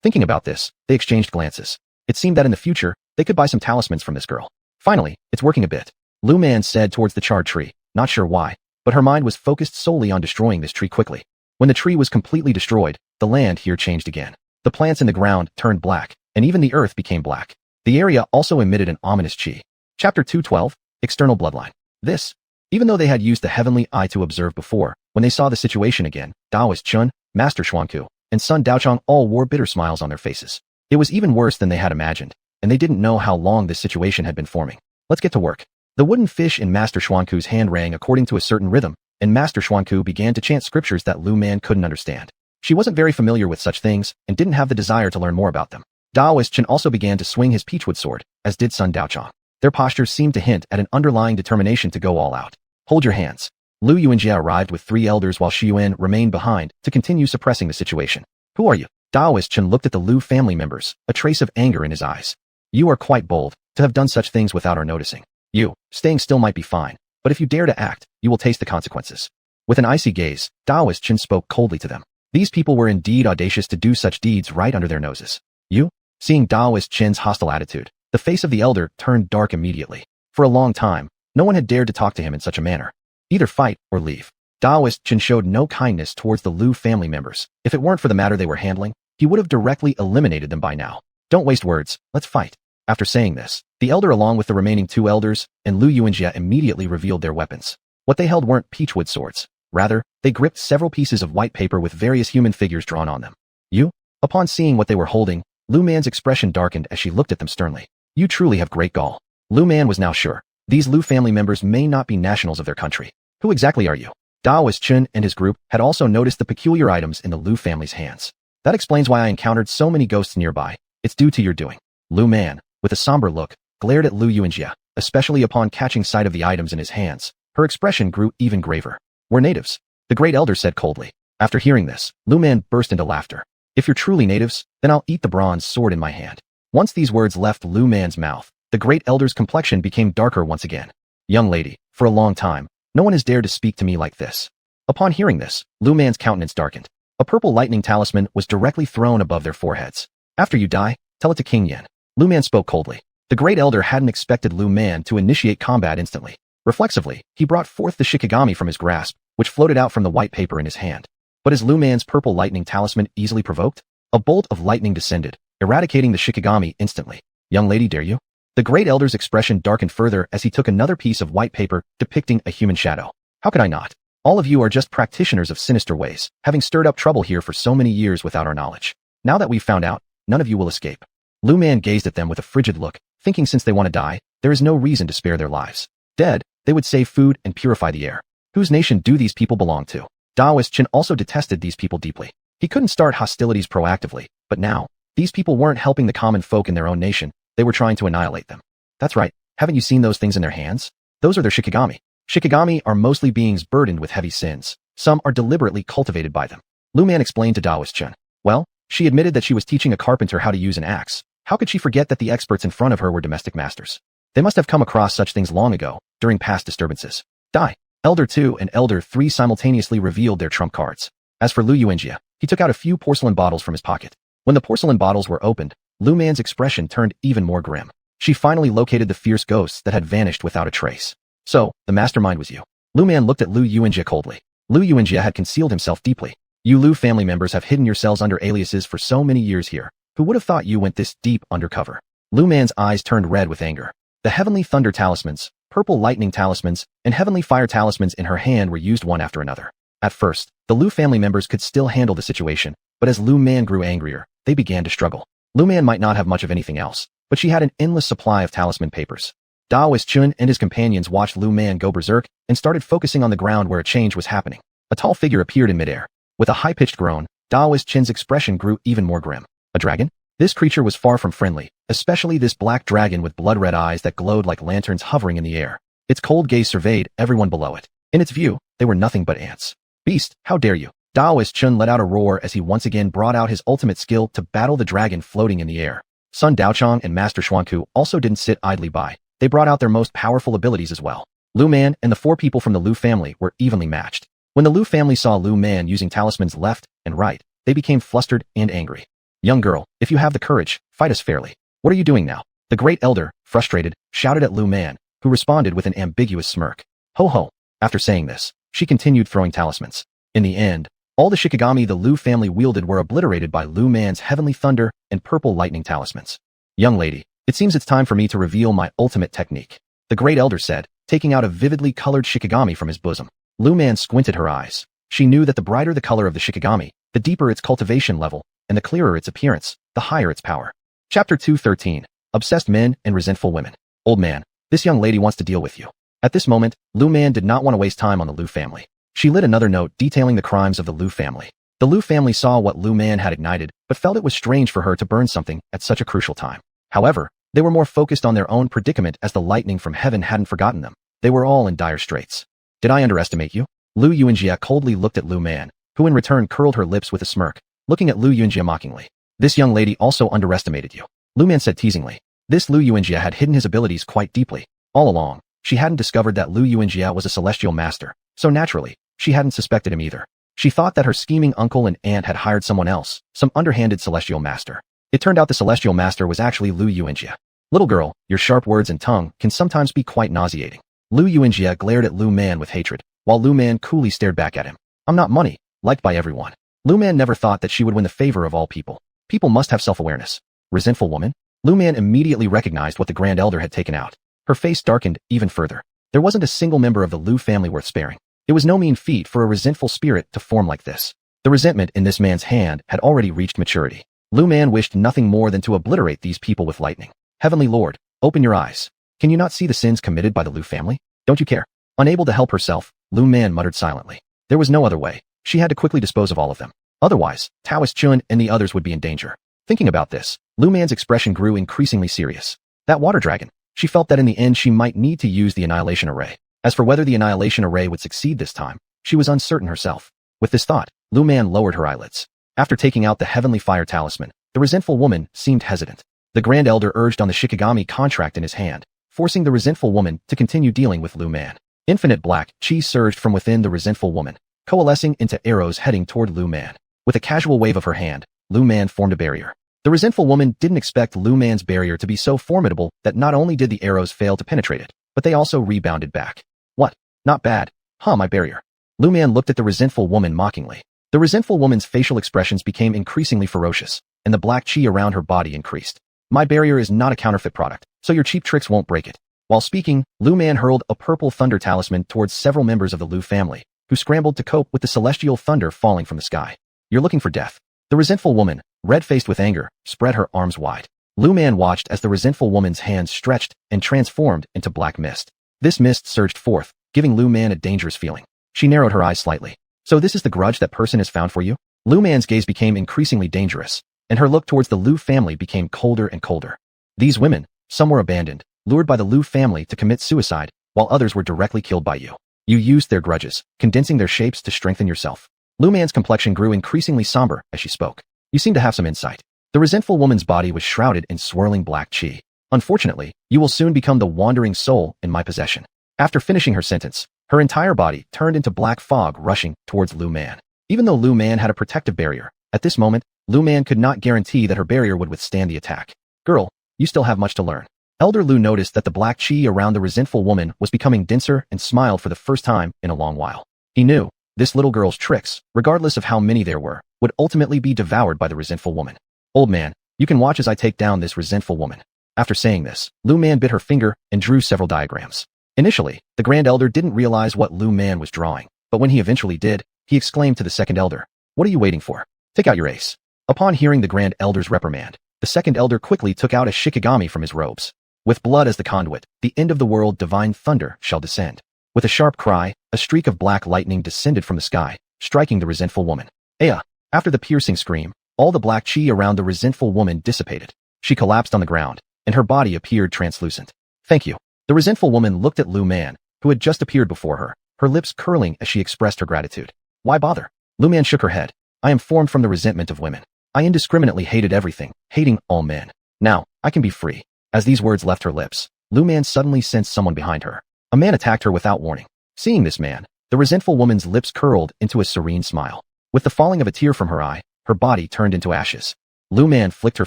A: Thinking about this, they exchanged glances. It seemed that in the future, they could buy some talismans from this girl. Finally, it's working a bit. Lu Man said towards the charred tree, not sure why, but her mind was focused solely on destroying this tree quickly. When the tree was completely destroyed, the land here changed again. The plants in the ground turned black, and even the earth became black. The area also emitted an ominous chi. Chapter 212, External Bloodline. This, even though they had used the heavenly eye to observe before, when they saw the situation again, Daoist Chun, Master Xuanku, and Sun Daochang all wore bitter smiles on their faces. It was even worse than they had imagined, and they didn't know how long this situation had been forming. Let's get to work. The wooden fish in Master Xuanku's hand rang according to a certain rhythm, and Master Xuanku began to chant scriptures that Lu Man couldn't understand. She wasn't very familiar with such things and didn't have the desire to learn more about them. Daoist Chen also began to swing his peachwood sword, as did Sun Daochang. Their postures seemed to hint at an underlying determination to go all out. Hold your hands. Lu Yuanjia arrived with 3 elders while Shi Yuan remained behind to continue suppressing the situation. Who are you? Daoist Chen looked at the Lu family members, a trace of anger in his eyes. You are quite bold, to have done such things without our noticing. You, staying still might be fine, but if you dare to act, you will taste the consequences. With an icy gaze, Daoist Chen spoke coldly to them. These people were indeed audacious to do such deeds right under their noses. You? Seeing Daoist Chen's hostile attitude, the face of the elder turned dark immediately. For a long time, no one had dared to talk to him in such a manner. Either fight or leave. Daoist Chen showed no kindness towards the Lu family members. If it weren't for the matter they were handling, he would have directly eliminated them by now. Don't waste words, let's fight. After saying this, the elder along with the remaining 2 elders and Lu Yuanjia immediately revealed their weapons. What they held weren't peachwood swords. Rather, they gripped several pieces of white paper with various human figures drawn on them. You? Upon seeing what they were holding, Lu Man's expression darkened as she looked at them sternly. You truly have great gall. Lu Man was now sure. These Lu family members may not be nationals of their country. Who exactly are you? Daoist Chen and his group had also noticed the peculiar items in the Lu family's hands. That explains why I encountered so many ghosts nearby. It's due to your doing. Lu Man, with a somber look, glared at Lu Yuanjia, especially upon catching sight of the items in his hands. Her expression grew even graver. We're natives, the great elder said coldly. After hearing this, Lu Man burst into laughter. If you're truly natives, then I'll eat the bronze sword in my hand. Once these words left Lu Man's mouth, the great elder's complexion became darker once again. Young lady, for a long time, no one has dared to speak to me like this. Upon hearing this, Lu Man's countenance darkened. A purple lightning talisman was directly thrown above their foreheads. After you die, tell it to King Yan. Lu Man spoke coldly. The great elder hadn't expected Lu Man to initiate combat instantly. Reflexively, he brought forth the shikigami from his grasp, which floated out from the white paper in his hand. But is Lu Man's purple lightning talisman easily provoked? A bolt of lightning descended, eradicating the shikigami instantly. Young lady, dare you? The great elder's expression darkened further as he took another piece of white paper depicting a human shadow. How could I not? All of you are just practitioners of sinister ways, having stirred up trouble here for so many years without our knowledge. Now that we've found out, none of you will escape. Lu Man gazed at them with a frigid look, thinking since they want to die, there is no reason to spare their lives. Dead, they would save food and purify the air. Whose nation do these people belong to? Daoist Chen also detested these people deeply. He couldn't start hostilities proactively, but now, these people weren't helping the common folk in their own nation, they were trying to annihilate them. That's right, haven't you seen those things in their hands? Those are their shikigami. Shikigami are mostly beings burdened with heavy sins. Some are deliberately cultivated by them. Lu Man explained to Daoist Chen. Well, she admitted that she was teaching a carpenter how to use an axe. How could she forget that the experts in front of her were domestic masters? They must have come across such things long ago, during past disturbances. Die. Elder 2 and Elder 3 simultaneously revealed their trump cards. As for Lu Yuanjia, he took out a few porcelain bottles from his pocket. When the porcelain bottles were opened, Lu Man's expression turned even more grim. She finally located the fierce ghosts that had vanished without a trace. So, the mastermind was you. Lu Man looked at Lu Yuanjia coldly. Lu Yuanjia had concealed himself deeply. You Lu family members have hidden yourselves under aliases for so many years here. Who would have thought you went this deep undercover? Lu Man's eyes turned red with anger. The heavenly thunder talismans, purple lightning talismans, and heavenly fire talismans in her hand were used one after another. At first, the Lu family members could still handle the situation, but as Lu Man grew angrier, they began to struggle. Lu Man might not have much of anything else, but she had an endless supply of talisman papers. Daoist Chen and his companions watched Lu Man go berserk and started focusing on the ground where a change was happening. A tall figure appeared in midair. With a high-pitched groan, Daoist Chen's expression grew even more grim. A dragon? This creature was far from friendly, especially this black dragon with blood-red eyes that glowed like lanterns hovering in the air. Its cold gaze surveyed everyone below it. In its view, they were nothing but ants. Beast, how dare you? Daoist Chen let out a roar as he once again brought out his ultimate skill to battle the dragon floating in the air. Sun Daochang and Master Xuanku also didn't sit idly by. They brought out their most powerful abilities as well. Lu Man and the 4 people from the Lu family were evenly matched. When the Lu family saw Lu Man using talismans left and right, they became flustered and angry. Young girl, if you have the courage, fight us fairly. What are you doing now? The great elder, frustrated, shouted at Lu Man, who responded with an ambiguous smirk. Ho ho. After saying this, she continued throwing talismans. In the end, all the shikigami the Lu family wielded were obliterated by Lu Man's heavenly thunder and purple lightning talismans. Young lady, it seems it's time for me to reveal my ultimate technique, the great elder said, taking out a vividly colored shikigami from his bosom. Lu Man squinted her eyes. She knew that the brighter the color of the shikigami, the deeper its cultivation level, and the clearer its appearance, the higher its power. Chapter 213. Obsessed Men and Resentful Women. Old man, this young lady wants to deal with you. At this moment, Lu Man did not want to waste time on the Lu family. She lit another note detailing the crimes of the Lu family. The Lu family saw what Lu Man had ignited, but felt it was strange for her to burn something at such a crucial time. However, they were more focused on their own predicament as the lightning from heaven hadn't forgotten them. They were all in dire straits. Did I underestimate you? Lu Yuanjia coldly looked at Lu Man, who in return curled her lips with a smirk, looking at Lu Yuanjia mockingly. This young lady also underestimated you. Lu Man said teasingly. This Lu Yuanjia had hidden his abilities quite deeply. All along, she hadn't discovered that Lu Yuanjia was a celestial master, so naturally, she hadn't suspected him either. She thought that her scheming uncle and aunt had hired someone else, some underhanded celestial master. It turned out the celestial master was actually Lu Yuanjia. Little girl, your sharp words and tongue can sometimes be quite nauseating. Lu Yuanjia glared at Lu Man with hatred, while Lu Man coolly stared back at him. I'm not money, liked by everyone. Lu Man never thought that she would win the favor of all people. People must have self-awareness. Resentful woman? Lu Man immediately recognized what the Grand Elder had taken out. Her face darkened even further. There wasn't a single member of the Lu family worth sparing. It was no mean feat for a resentful spirit to form like this. The resentment in this man's hand had already reached maturity. Lu Man wished nothing more than to obliterate these people with lightning. Heavenly Lord, open your eyes. Can you not see the sins committed by the Lu family? Don't you care? Unable to help herself, Lu Man muttered silently. There was no other way. She had to quickly dispose of all of them. Otherwise, Taoist Chun and the others would be in danger. Thinking about this, Lu Man's expression grew increasingly serious. That water dragon. She felt that in the end she might need to use the annihilation array. As for whether the annihilation array would succeed this time, she was uncertain herself. With this thought, Lu Man lowered her eyelids. After taking out the heavenly fire talisman, the resentful woman seemed hesitant. The Grand Elder urged on the Shikigami contract in his hand, forcing the resentful woman to continue dealing with Lu Man. Infinite black chi surged from within the resentful woman, coalescing into arrows heading toward Lu Man. With a casual wave of her hand, Lu Man formed a barrier. The resentful woman didn't expect Lu Man's barrier to be so formidable that not only did the arrows fail to penetrate it, but they also rebounded back. What? Not bad. Huh, my barrier. Lu Man looked at the resentful woman mockingly. The resentful woman's facial expressions became increasingly ferocious, and the black chi around her body increased. My barrier is not a counterfeit product, so your cheap tricks won't break it. While speaking, Lu Man hurled a purple thunder talisman towards several members of the Lu family, who scrambled to cope with the celestial thunder falling from the sky. You're looking for death. The resentful woman, red-faced with anger, spread her arms wide. Lu Man watched as the resentful woman's hands stretched and transformed into black mist. This mist surged forth, giving Lu Man a dangerous feeling. She narrowed her eyes slightly. So this is the grudge that person has found for you? Lu Man's gaze became increasingly dangerous, and her look towards the Lu family became colder and colder. These women, some were abandoned, lured by the Lu family to commit suicide, while others were directly killed by you. You used their grudges, condensing their shapes to strengthen yourself. Lu Man's complexion grew increasingly somber as she spoke. You seem to have some insight. The resentful woman's body was shrouded in swirling black chi. Unfortunately, you will soon become the wandering soul in my possession. After finishing her sentence, her entire body turned into black fog rushing towards Lu Man. Even though Lu Man had a protective barrier, at this moment, Lu Man could not guarantee that her barrier would withstand the attack. Girl, you still have much to learn. Elder Lu noticed that the black chi around the resentful woman was becoming denser and smiled for the first time in a long while. He knew this little girl's tricks, regardless of how many there were, would ultimately be devoured by the resentful woman. Old man, you can watch as I take down this resentful woman. After saying this, Lu Man bit her finger and drew several diagrams. Initially, the Grand Elder didn't realize what Lu Man was drawing, but when he eventually did, he exclaimed to the Second Elder, "What are you waiting for? Take out your ace." Upon hearing the Grand Elder's reprimand, the Second Elder quickly took out a Shikigami from his robes. With blood as the conduit, the end of the world divine thunder shall descend. With a sharp cry, a streak of black lightning descended from the sky, striking the resentful woman. Aya! After the piercing scream, all the black chi around the resentful woman dissipated. She collapsed on the ground, and her body appeared translucent. Thank you. The resentful woman looked at Lu Man, who had just appeared before her lips curling as she expressed her gratitude. Why bother? Lu Man shook her head. I am formed from the resentment of women. I indiscriminately hated everything, hating all men. Now, I can be free. As these words left her lips, Lu Man suddenly sensed someone behind her. A man attacked her without warning. Seeing this man, the resentful woman's lips curled into a serene smile. With the falling of a tear from her eye, her body turned into ashes. Lu Man flicked her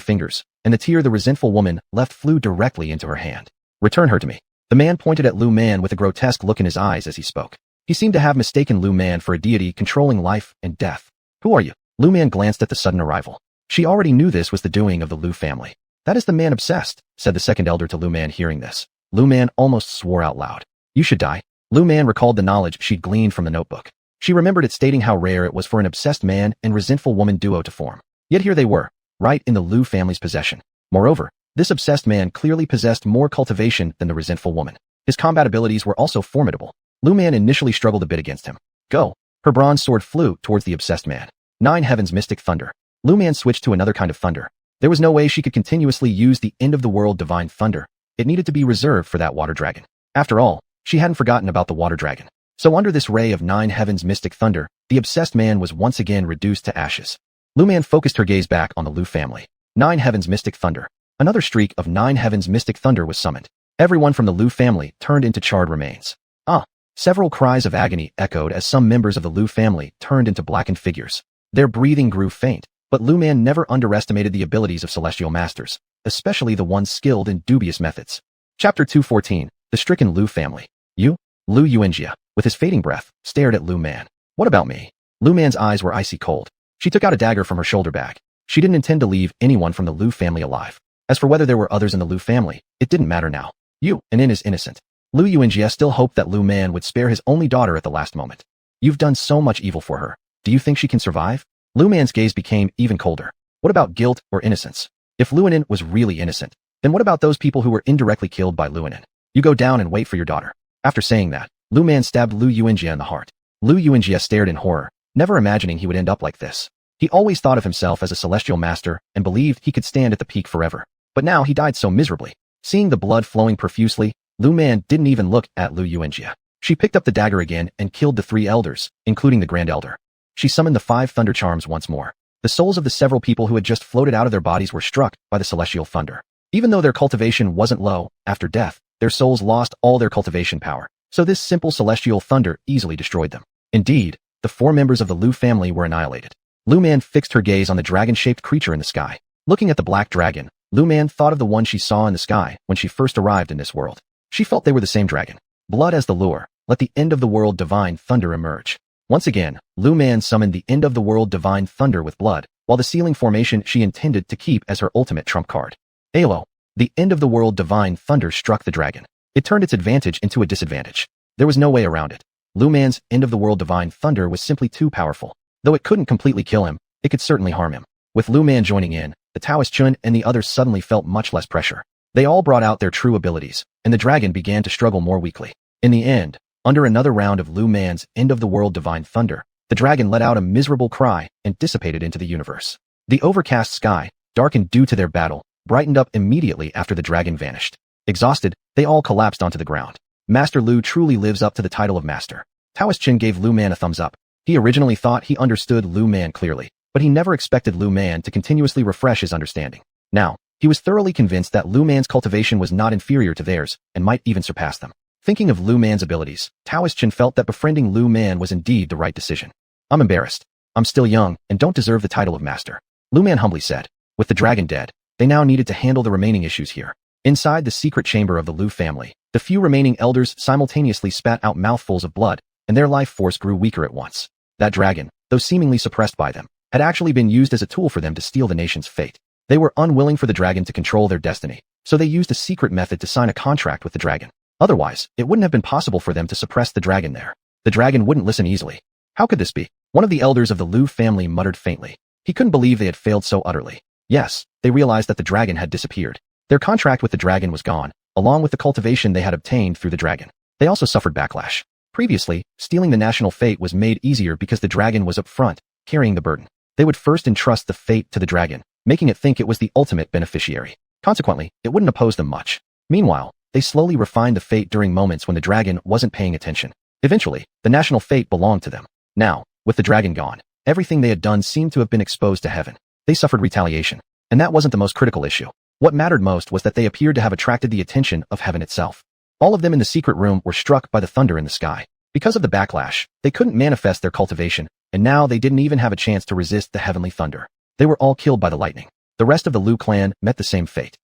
A: fingers, and the tear the resentful woman left flew directly into her hand. Return her to me. The man pointed at Lu Man with a grotesque look in his eyes as he spoke. He seemed to have mistaken Lu Man for a deity controlling life and death. Who are you? Lu Man glanced at the sudden arrival. She already knew this was the doing of the Lu family. That is the man obsessed, said the Second Elder to Lu Man hearing this. Lu Man almost swore out loud. You should die. Lu Man recalled the knowledge she'd gleaned from the notebook. She remembered it stating how rare it was for an obsessed man and resentful woman duo to form. Yet here they were, right in the Lu family's possession. Moreover, this obsessed man clearly possessed more cultivation than the resentful woman. His combat abilities were also formidable. Lu Man initially struggled a bit against him. Go. Her bronze sword flew towards the obsessed man. 9 Heavens Mystic Thunder. Lu Man switched to another kind of thunder. There was no way she could continuously use the end-of-the-world divine thunder. It needed to be reserved for that water dragon. After all, she hadn't forgotten about the water dragon. So under this ray of 9 Heavens Mystic Thunder, the obsessed man was once again reduced to ashes. Lu Man focused her gaze back on the Lu family. 9 Heavens Mystic Thunder. Another streak of 9 Heavens Mystic Thunder was summoned. Everyone from the Lu family turned into charred remains. Several cries of agony echoed as some members of the Lu family turned into blackened figures. Their breathing grew faint, but Lu Man never underestimated the abilities of celestial masters, especially the ones skilled in dubious methods. Chapter 214. The Stricken Lu Family. Lu Yuanjia, with his fading breath, stared at Lu Man. What about me? Lu Man's eyes were icy cold. She took out a dagger from her shoulder bag. She didn't intend to leave anyone from the Lu family alive. As for whether there were others in the Lu family, it didn't matter now. An in is innocent. Lu Yuanjia still hoped that Lu Man would spare his only daughter at the last moment. You've done so much evil for her. Do you think she can survive? Lu Man's gaze became even colder. What about guilt or innocence? If Luonin was really innocent, then what about those people who were indirectly killed by Luonin? You go down and wait for your daughter. After saying that, Lu Man stabbed Lu Yuanjia in the heart. Lu Yuanjia stared in horror, never imagining he would end up like this. He always thought of himself as a celestial master and believed he could stand at the peak forever. But now he died so miserably. Seeing the blood flowing profusely, Lu Man didn't even look at Lu Yuanjia. She picked up the dagger again and killed the 3 elders, including the Grand Elder. She summoned the 5 thunder charms once more. The souls of the several people who had just floated out of their bodies were struck by the celestial thunder. Even though their cultivation wasn't low, after death, their souls lost all their cultivation power. So this simple celestial thunder easily destroyed them. Indeed, the 4 members of the Lu family were annihilated. Lu Man fixed her gaze on the dragon-shaped creature in the sky. Looking at the black dragon, Lu Man thought of the one she saw in the sky when she first arrived in this world. She felt they were the same dragon. Blood as the lure, let the end-of-the-world divine thunder emerge. Once again, Lu Man summoned the end-of-the-world divine thunder with blood, while the sealing formation she intended to keep as her ultimate trump card. Alo, the end-of-the-world divine thunder struck the dragon. It turned its advantage into a disadvantage. There was no way around it. Lu Man's end-of-the-world divine thunder was simply too powerful. Though it couldn't completely kill him, it could certainly harm him. With Lu Man joining in, the Taoist Chun and the others suddenly felt much less pressure. They all brought out their true abilities, and the dragon began to struggle more weakly. In the end, under another round of Lu Man's end-of-the-world divine thunder, the dragon let out a miserable cry and dissipated into the universe. The overcast sky, darkened due to their battle, brightened up immediately after the dragon vanished. Exhausted, they all collapsed onto the ground. Master Lu truly lives up to the title of master. Taoist Chin gave Lu Man a thumbs up. He originally thought he understood Lu Man clearly, but he never expected Lu Man to continuously refresh his understanding. Now, he was thoroughly convinced that Lu Man's cultivation was not inferior to theirs and might even surpass them. Thinking of Lu Man's abilities, Taoist Chin felt that befriending Lu Man was indeed the right decision. I'm embarrassed. I'm still young and don't deserve the title of master. Lu Man humbly said. With the dragon dead, they now needed to handle the remaining issues here. Inside the secret chamber of the Lu family, the few remaining elders simultaneously spat out mouthfuls of blood, and their life force grew weaker at once. That dragon, though seemingly suppressed by them, had actually been used as a tool for them to steal the nation's fate. They were unwilling for the dragon to control their destiny, so they used a secret method to sign a contract with the dragon. Otherwise, it wouldn't have been possible for them to suppress the dragon there. The dragon wouldn't listen easily. How could this be? One of the elders of the Lu family muttered faintly. He couldn't believe they had failed so utterly. Yes, they realized that the dragon had disappeared. Their contract with the dragon was gone, along with the cultivation they had obtained through the dragon. They also suffered backlash. Previously, stealing the national fate was made easier because the dragon was up front, carrying the burden. They would first entrust the fate to the dragon, making it think it was the ultimate beneficiary. Consequently, it wouldn't oppose them much. Meanwhile, they slowly refined the fate during moments when the dragon wasn't paying attention. Eventually, the national fate belonged to them. Now, with the dragon gone, everything they had done seemed to have been exposed to heaven. They suffered retaliation. And that wasn't the most critical issue. What mattered most was that they appeared to have attracted the attention of heaven itself. All of them in the secret room were struck by the thunder in the sky. Because of the backlash, they couldn't manifest their cultivation, and now they didn't even have a chance to resist the heavenly thunder. They were all killed by the lightning. The rest of the Lu clan met the same fate.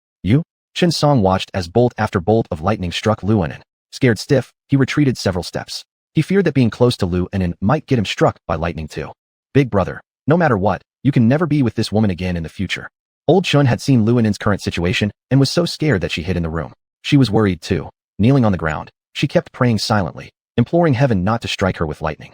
A: Chen Song watched as bolt after bolt of lightning struck Lu Anin. Scared stiff, he retreated several steps. He feared that being close to Lu Anin might get him struck by lightning too. Big brother, no matter what, you can never be with this woman again in the future. Old Chun had seen Lu Anin's current situation and was so scared that she hid in the room. She was worried too. Kneeling on the ground, she kept praying silently, imploring heaven not to strike her with lightning.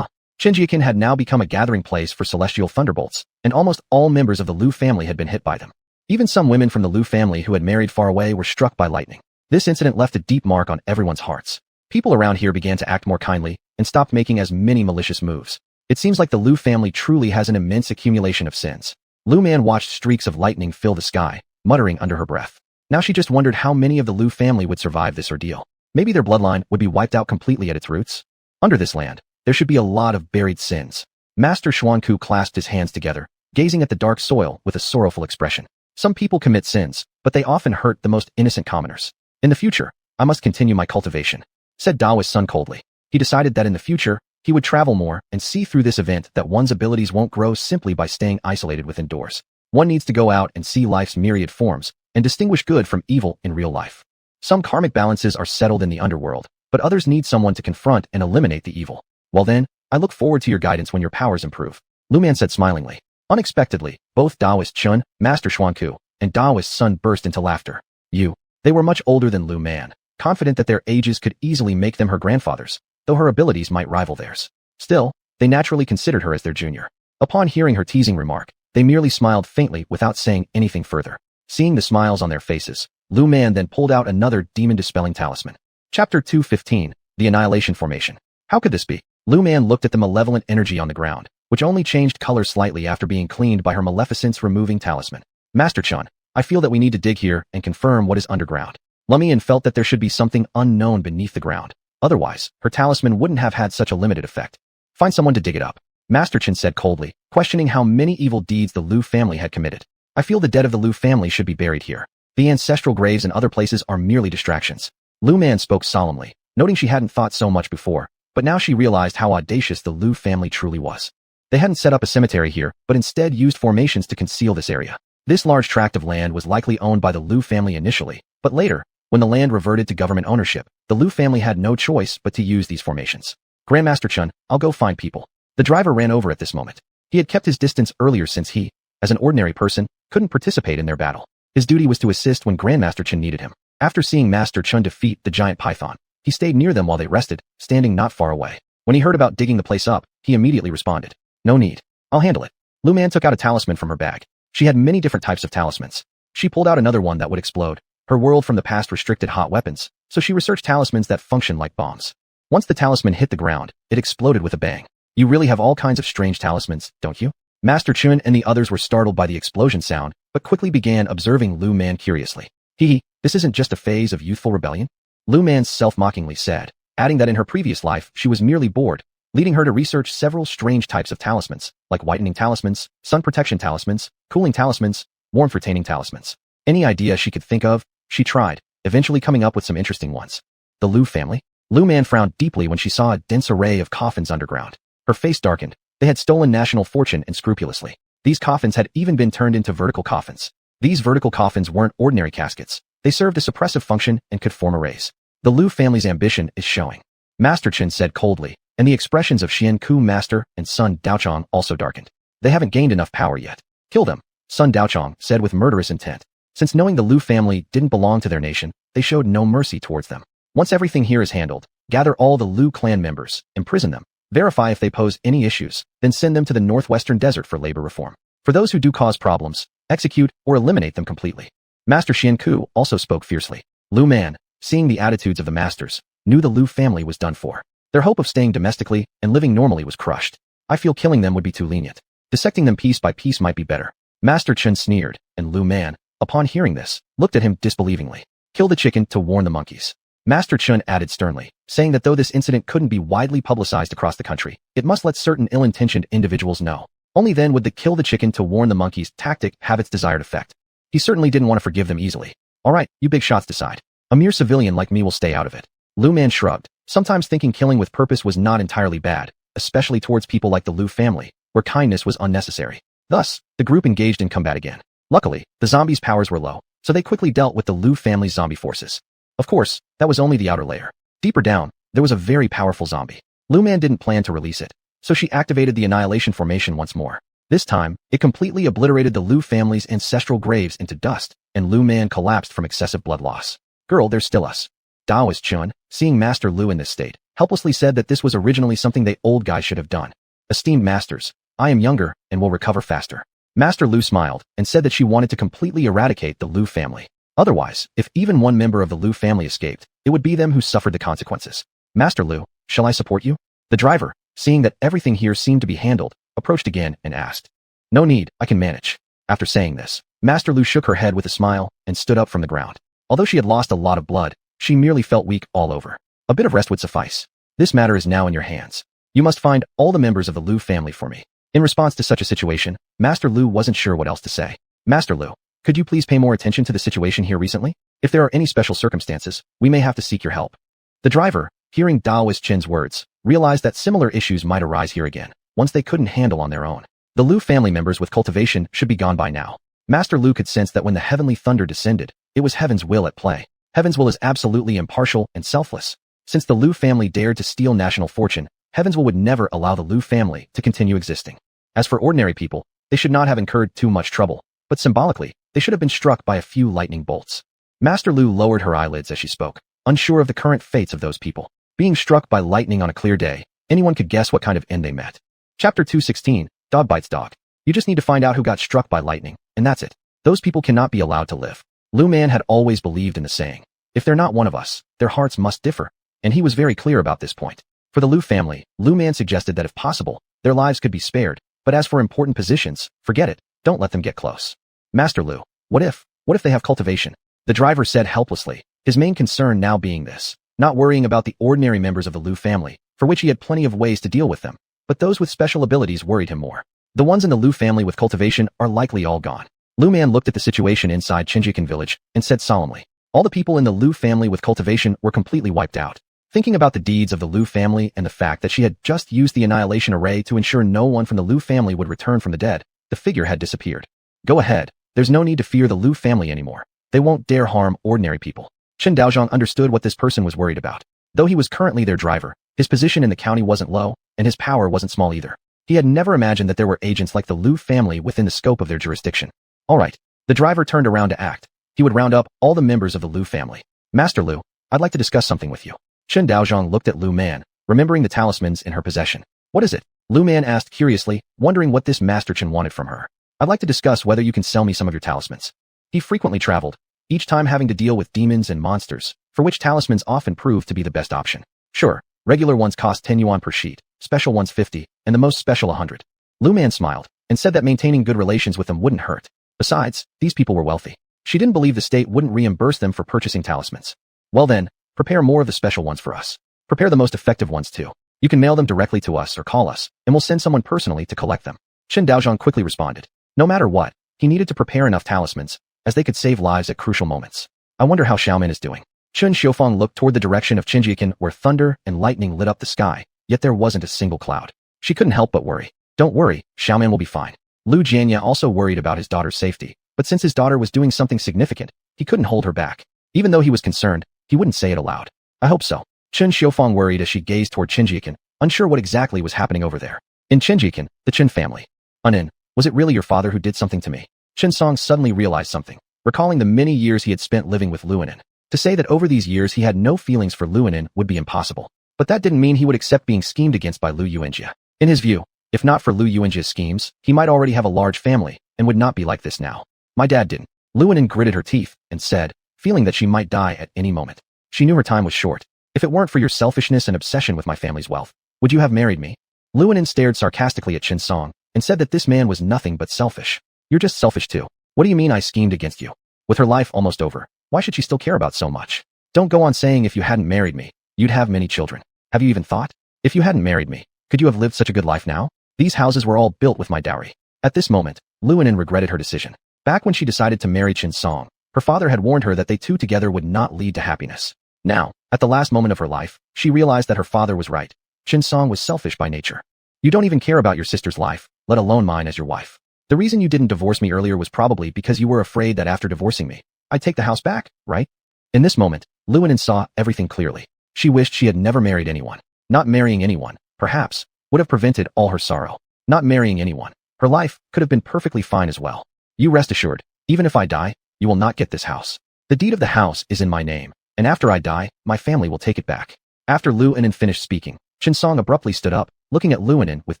A: Xia had now become a gathering place for celestial thunderbolts, and almost all members of the Lu family had been hit by them. Even some women from the Lu family who had married far away were struck by lightning. This incident left a deep mark on everyone's hearts. People around here began to act more kindly and stopped making as many malicious moves. It seems like the Lu family truly has an immense accumulation of sins. Lu Man watched streaks of lightning fill the sky, muttering under her breath. Now she just wondered how many of the Lu family would survive this ordeal. Maybe their bloodline would be wiped out completely at its roots. Under this land, there should be a lot of buried sins. Master Xuanku clasped his hands together, gazing at the dark soil with a sorrowful expression. Some people commit sins, but they often hurt the most innocent commoners. In the future, I must continue my cultivation, said Dao's son coldly. He decided that in the future, he would travel more and see through this event that one's abilities won't grow simply by staying isolated within doors. One needs to go out and see life's myriad forms and distinguish good from evil in real life. Some karmic balances are settled in the underworld, but others need someone to confront and eliminate the evil. Well then, I look forward to your guidance when your powers improve, Lu Man said smilingly. Unexpectedly, both Daoist Chun, Master Xuanku, and Daoist Sun burst into laughter. They were much older than Lu Man, confident that their ages could easily make them her grandfathers, though her abilities might rival theirs. Still, they naturally considered her as their junior. Upon hearing her teasing remark, they merely smiled faintly without saying anything further. Seeing the smiles on their faces, Lu Man then pulled out another demon-dispelling talisman. Chapter 215, The Annihilation Formation. How could this be? Lu Man looked at the malevolent energy on the ground, which only changed color slightly after being cleaned by her maleficence-removing talisman. Master Chun, I feel that we need to dig here and confirm what is underground. Lumian felt that there should be something unknown beneath the ground. Otherwise, her talisman wouldn't have had such a limited effect. Find someone to dig it up, Master Chen said coldly, questioning how many evil deeds the Lu family had committed. I feel the dead of the Lu family should be buried here. The ancestral graves and other places are merely distractions. Lu Man spoke solemnly, noting she hadn't thought so much before, but now she realized how audacious the Lu family truly was. They hadn't set up a cemetery here, but instead used formations to conceal this area. This large tract of land was likely owned by the Lu family initially, but later, when the land reverted to government ownership, the Lu family had no choice but to use these formations. Grandmaster Chun, I'll go find people. The driver ran over at this moment. He had kept his distance earlier since he, as an ordinary person, couldn't participate in their battle. His duty was to assist when Grandmaster Chun needed him. After seeing Master Chun defeat the giant python, he stayed near them while they rested, standing not far away. When he heard about digging the place up, he immediately responded. No need. I'll handle it. Lu Man took out a talisman from her bag. She had many different types of talismans. She pulled out another one that would explode. Her world from the past restricted hot weapons, so she researched talismans that function like bombs. Once the talisman hit the ground, it exploded with a bang. You really have all kinds of strange talismans, don't you? Master Chun and the others were startled by the explosion sound, but quickly began observing Lu Man curiously. This isn't just a phase of youthful rebellion? Lu Man self-mockingly said, adding that in her previous life she was merely bored, leading her to research several strange types of talismans, like whitening talismans, sun protection talismans, cooling talismans, warmth-retaining talismans. Any idea she could think of, she tried, eventually coming up with some interesting ones. The Lu family? Lu Man frowned deeply when she saw a dense array of coffins underground. Her face darkened. They had stolen national fortune unscrupulously. These coffins had even been turned into vertical coffins. These vertical coffins weren't ordinary caskets. They served a suppressive function and could form arrays. The Lu family's ambition is showing, Master Chen said coldly, and the expressions of Xian Ku Master and son Daochong also darkened. They haven't gained enough power yet. Kill them, son Daochong said with murderous intent. Since knowing the Lu family didn't belong to their nation, they showed no mercy towards them. Once everything here is handled, gather all the Lu clan members, imprison them, verify if they pose any issues, then send them to the northwestern desert for labor reform. For those who do cause problems, execute or eliminate them completely. Master Xian Ku also spoke fiercely. Lu Man, seeing the attitudes of the masters, knew the Lu family was done for. Their hope of staying domestically and living normally was crushed. I feel killing them would be too lenient. Dissecting them piece by piece might be better. Master Chen sneered, and Lu Man, upon hearing this, looked at him disbelievingly. Kill the chicken to warn the monkeys. Master Chun added sternly, saying that though this incident couldn't be widely publicized across the country, it must let certain ill-intentioned individuals know. Only then would the kill the chicken to warn the monkeys tactic have its desired effect. He certainly didn't want to forgive them easily. Alright, you big shots decide. A mere civilian like me will stay out of it. Lu Man shrugged, sometimes thinking killing with purpose was not entirely bad, especially towards people like the Lu family, where kindness was unnecessary. Thus, the group engaged in combat again. Luckily, the zombies' powers were low, so they quickly dealt with the Lu family's zombie forces. Of course, that was only the outer layer. Deeper down, there was a very powerful zombie. Lu Man didn't plan to release it, so she activated the annihilation formation once more. This time, it completely obliterated the Lu family's ancestral graves into dust, and Lu Man collapsed from excessive blood loss. Girl, there's still us. Daoist Chun, seeing Master Lu in this state, helplessly said that this was originally something they old guys should have done. Esteemed masters, I am younger and will recover faster. Master Lu smiled and said that she wanted to completely eradicate the Lu family. Otherwise, if even one member of the Lu family escaped, it would be them who suffered the consequences. Master Lu, shall I support you? The driver, seeing that everything here seemed to be handled, approached again and asked. No need, I can manage. After saying this, Master Lu shook her head with a smile and stood up from the ground. Although she had lost a lot of blood, she merely felt weak all over. A bit of rest would suffice. This matter is now in your hands. You must find all the members of the Lu family for me. In response to such a situation, Master Lu wasn't sure what else to say. Master Lu, could you please pay more attention to the situation here recently? If there are any special circumstances, we may have to seek your help. The driver, hearing Daoist Chen's words, realized that similar issues might arise here again, once they couldn't handle on their own. The Lu family members with cultivation should be gone by now. Master Lu could sense that when the heavenly thunder descended, it was heaven's will at play. Heaven's will is absolutely impartial and selfless. Since the Lu family dared to steal national fortune, heaven's will would never allow the Lu family to continue existing. As for ordinary people, they should not have incurred too much trouble, but symbolically, they should have been struck by a few lightning bolts. Master Lu lowered her eyelids as she spoke, unsure of the current fates of those people. Being struck by lightning on a clear day, anyone could guess what kind of end they met. Chapter 216, Dog Bites Dog. You just need to find out who got struck by lightning, and that's it. Those people cannot be allowed to live. Lu Man had always believed in the saying, if they're not one of us, their hearts must differ, and he was very clear about this point. For the Lu family, Lu Man suggested that if possible, their lives could be spared, but as for important positions, forget it, don't let them get close. Master Lu, what if they have cultivation? The driver said helplessly, his main concern now being this, not worrying about the ordinary members of the Lu family, for which he had plenty of ways to deal with them, but those with special abilities worried him more. The ones in the Lu family with cultivation are likely all gone. Lu Man looked at the situation inside Qingjiakan village and said solemnly, all the people in the Lu family with cultivation were completely wiped out. Thinking about the deeds of the Lu family and the fact that she had just used the annihilation array to ensure no one from the Lu family would return from the dead, the figure had disappeared. Go ahead, there's no need to fear the Lu family anymore. They won't dare harm ordinary people. Chen Daozhong understood what this person was worried about. Though he was currently their driver, his position in the county wasn't low, and his power wasn't small either. He had never imagined that there were agents like the Lu family within the scope of their jurisdiction. All right. The driver turned around to act. He would round up all the members of the Lu family. Master Lu, I'd like to discuss something with you. Chen Daozhong looked at Lu Man, remembering the talismans in her possession. What is it? Lu Man asked curiously, wondering what this Master Chen wanted from her. I'd like to discuss whether you can sell me some of your talismans. He frequently traveled, each time having to deal with demons and monsters, for which talismans often proved to be the best option. Sure, regular ones cost 10 yuan per sheet, special ones 50, and the most special 100. Lu Man smiled, and said that maintaining good relations with them wouldn't hurt. Besides, these people were wealthy. She didn't believe the state wouldn't reimburse them for purchasing talismans. Well then, prepare more of the special ones for us. Prepare the most effective ones too. You can mail them directly to us or call us, and we'll send someone personally to collect them. Chen Daozhong quickly responded. No matter what, he needed to prepare enough talismans, as they could save lives at crucial moments. I wonder how Xiaomin is doing. Chen Xiufeng looked toward the direction of Qingjiakan where thunder and lightning lit up the sky, yet there wasn't a single cloud. She couldn't help but worry. Don't worry, Xiaomin will be fine. Lu Jianya also worried about his daughter's safety, but since his daughter was doing something significant, he couldn't hold her back. Even though he was concerned, he wouldn't say it aloud. I hope so. Chen Xiufeng worried as she gazed toward Qingjiakan, unsure what exactly was happening over there. In Qingjiakan, the Chen family. Unin, was it really your father who did something to me? Chen Song suddenly realized something, recalling the many years he had spent living with Luonin. To say that over these years he had no feelings for Luonin would be impossible. But that didn't mean he would accept being schemed against by Lu Yuanjia. In his view, if not for Lu Yuanjia's schemes, he might already have a large family, and would not be like this now. My dad didn't. Luonin gritted her teeth, and said, feeling that she might die at any moment. She knew her time was short. If it weren't for your selfishness and obsession with my family's wealth, would you have married me? Luonin stared sarcastically at Chen Song, and said that this man was nothing but selfish. You're just selfish too. What do you mean I schemed against you? With her life almost over, why should she still care about so much? Don't go on saying if you hadn't married me, you'd have many children. Have you even thought? If you hadn't married me, could you have lived such a good life now? These houses were all built with my dowry. At this moment, Luonin regretted her decision. Back when she decided to marry Chen Song, her father had warned her that they two together would not lead to happiness. Now, at the last moment of her life, she realized that her father was right. Chen Song was selfish by nature. You don't even care about your sister's life, let alone mine as your wife. The reason you didn't divorce me earlier was probably because you were afraid that after divorcing me, I'd take the house back, right? In this moment, Luonin saw everything clearly. She wished she had never married anyone. Not marrying anyone, perhaps, would have prevented all her sorrow. Not marrying anyone, her life could have been perfectly fine as well. You rest assured, even if I die, you will not get this house. The deed of the house is in my name, and after I die, my family will take it back. After Luonin finished speaking, Chen Song abruptly stood up, looking at Luonin with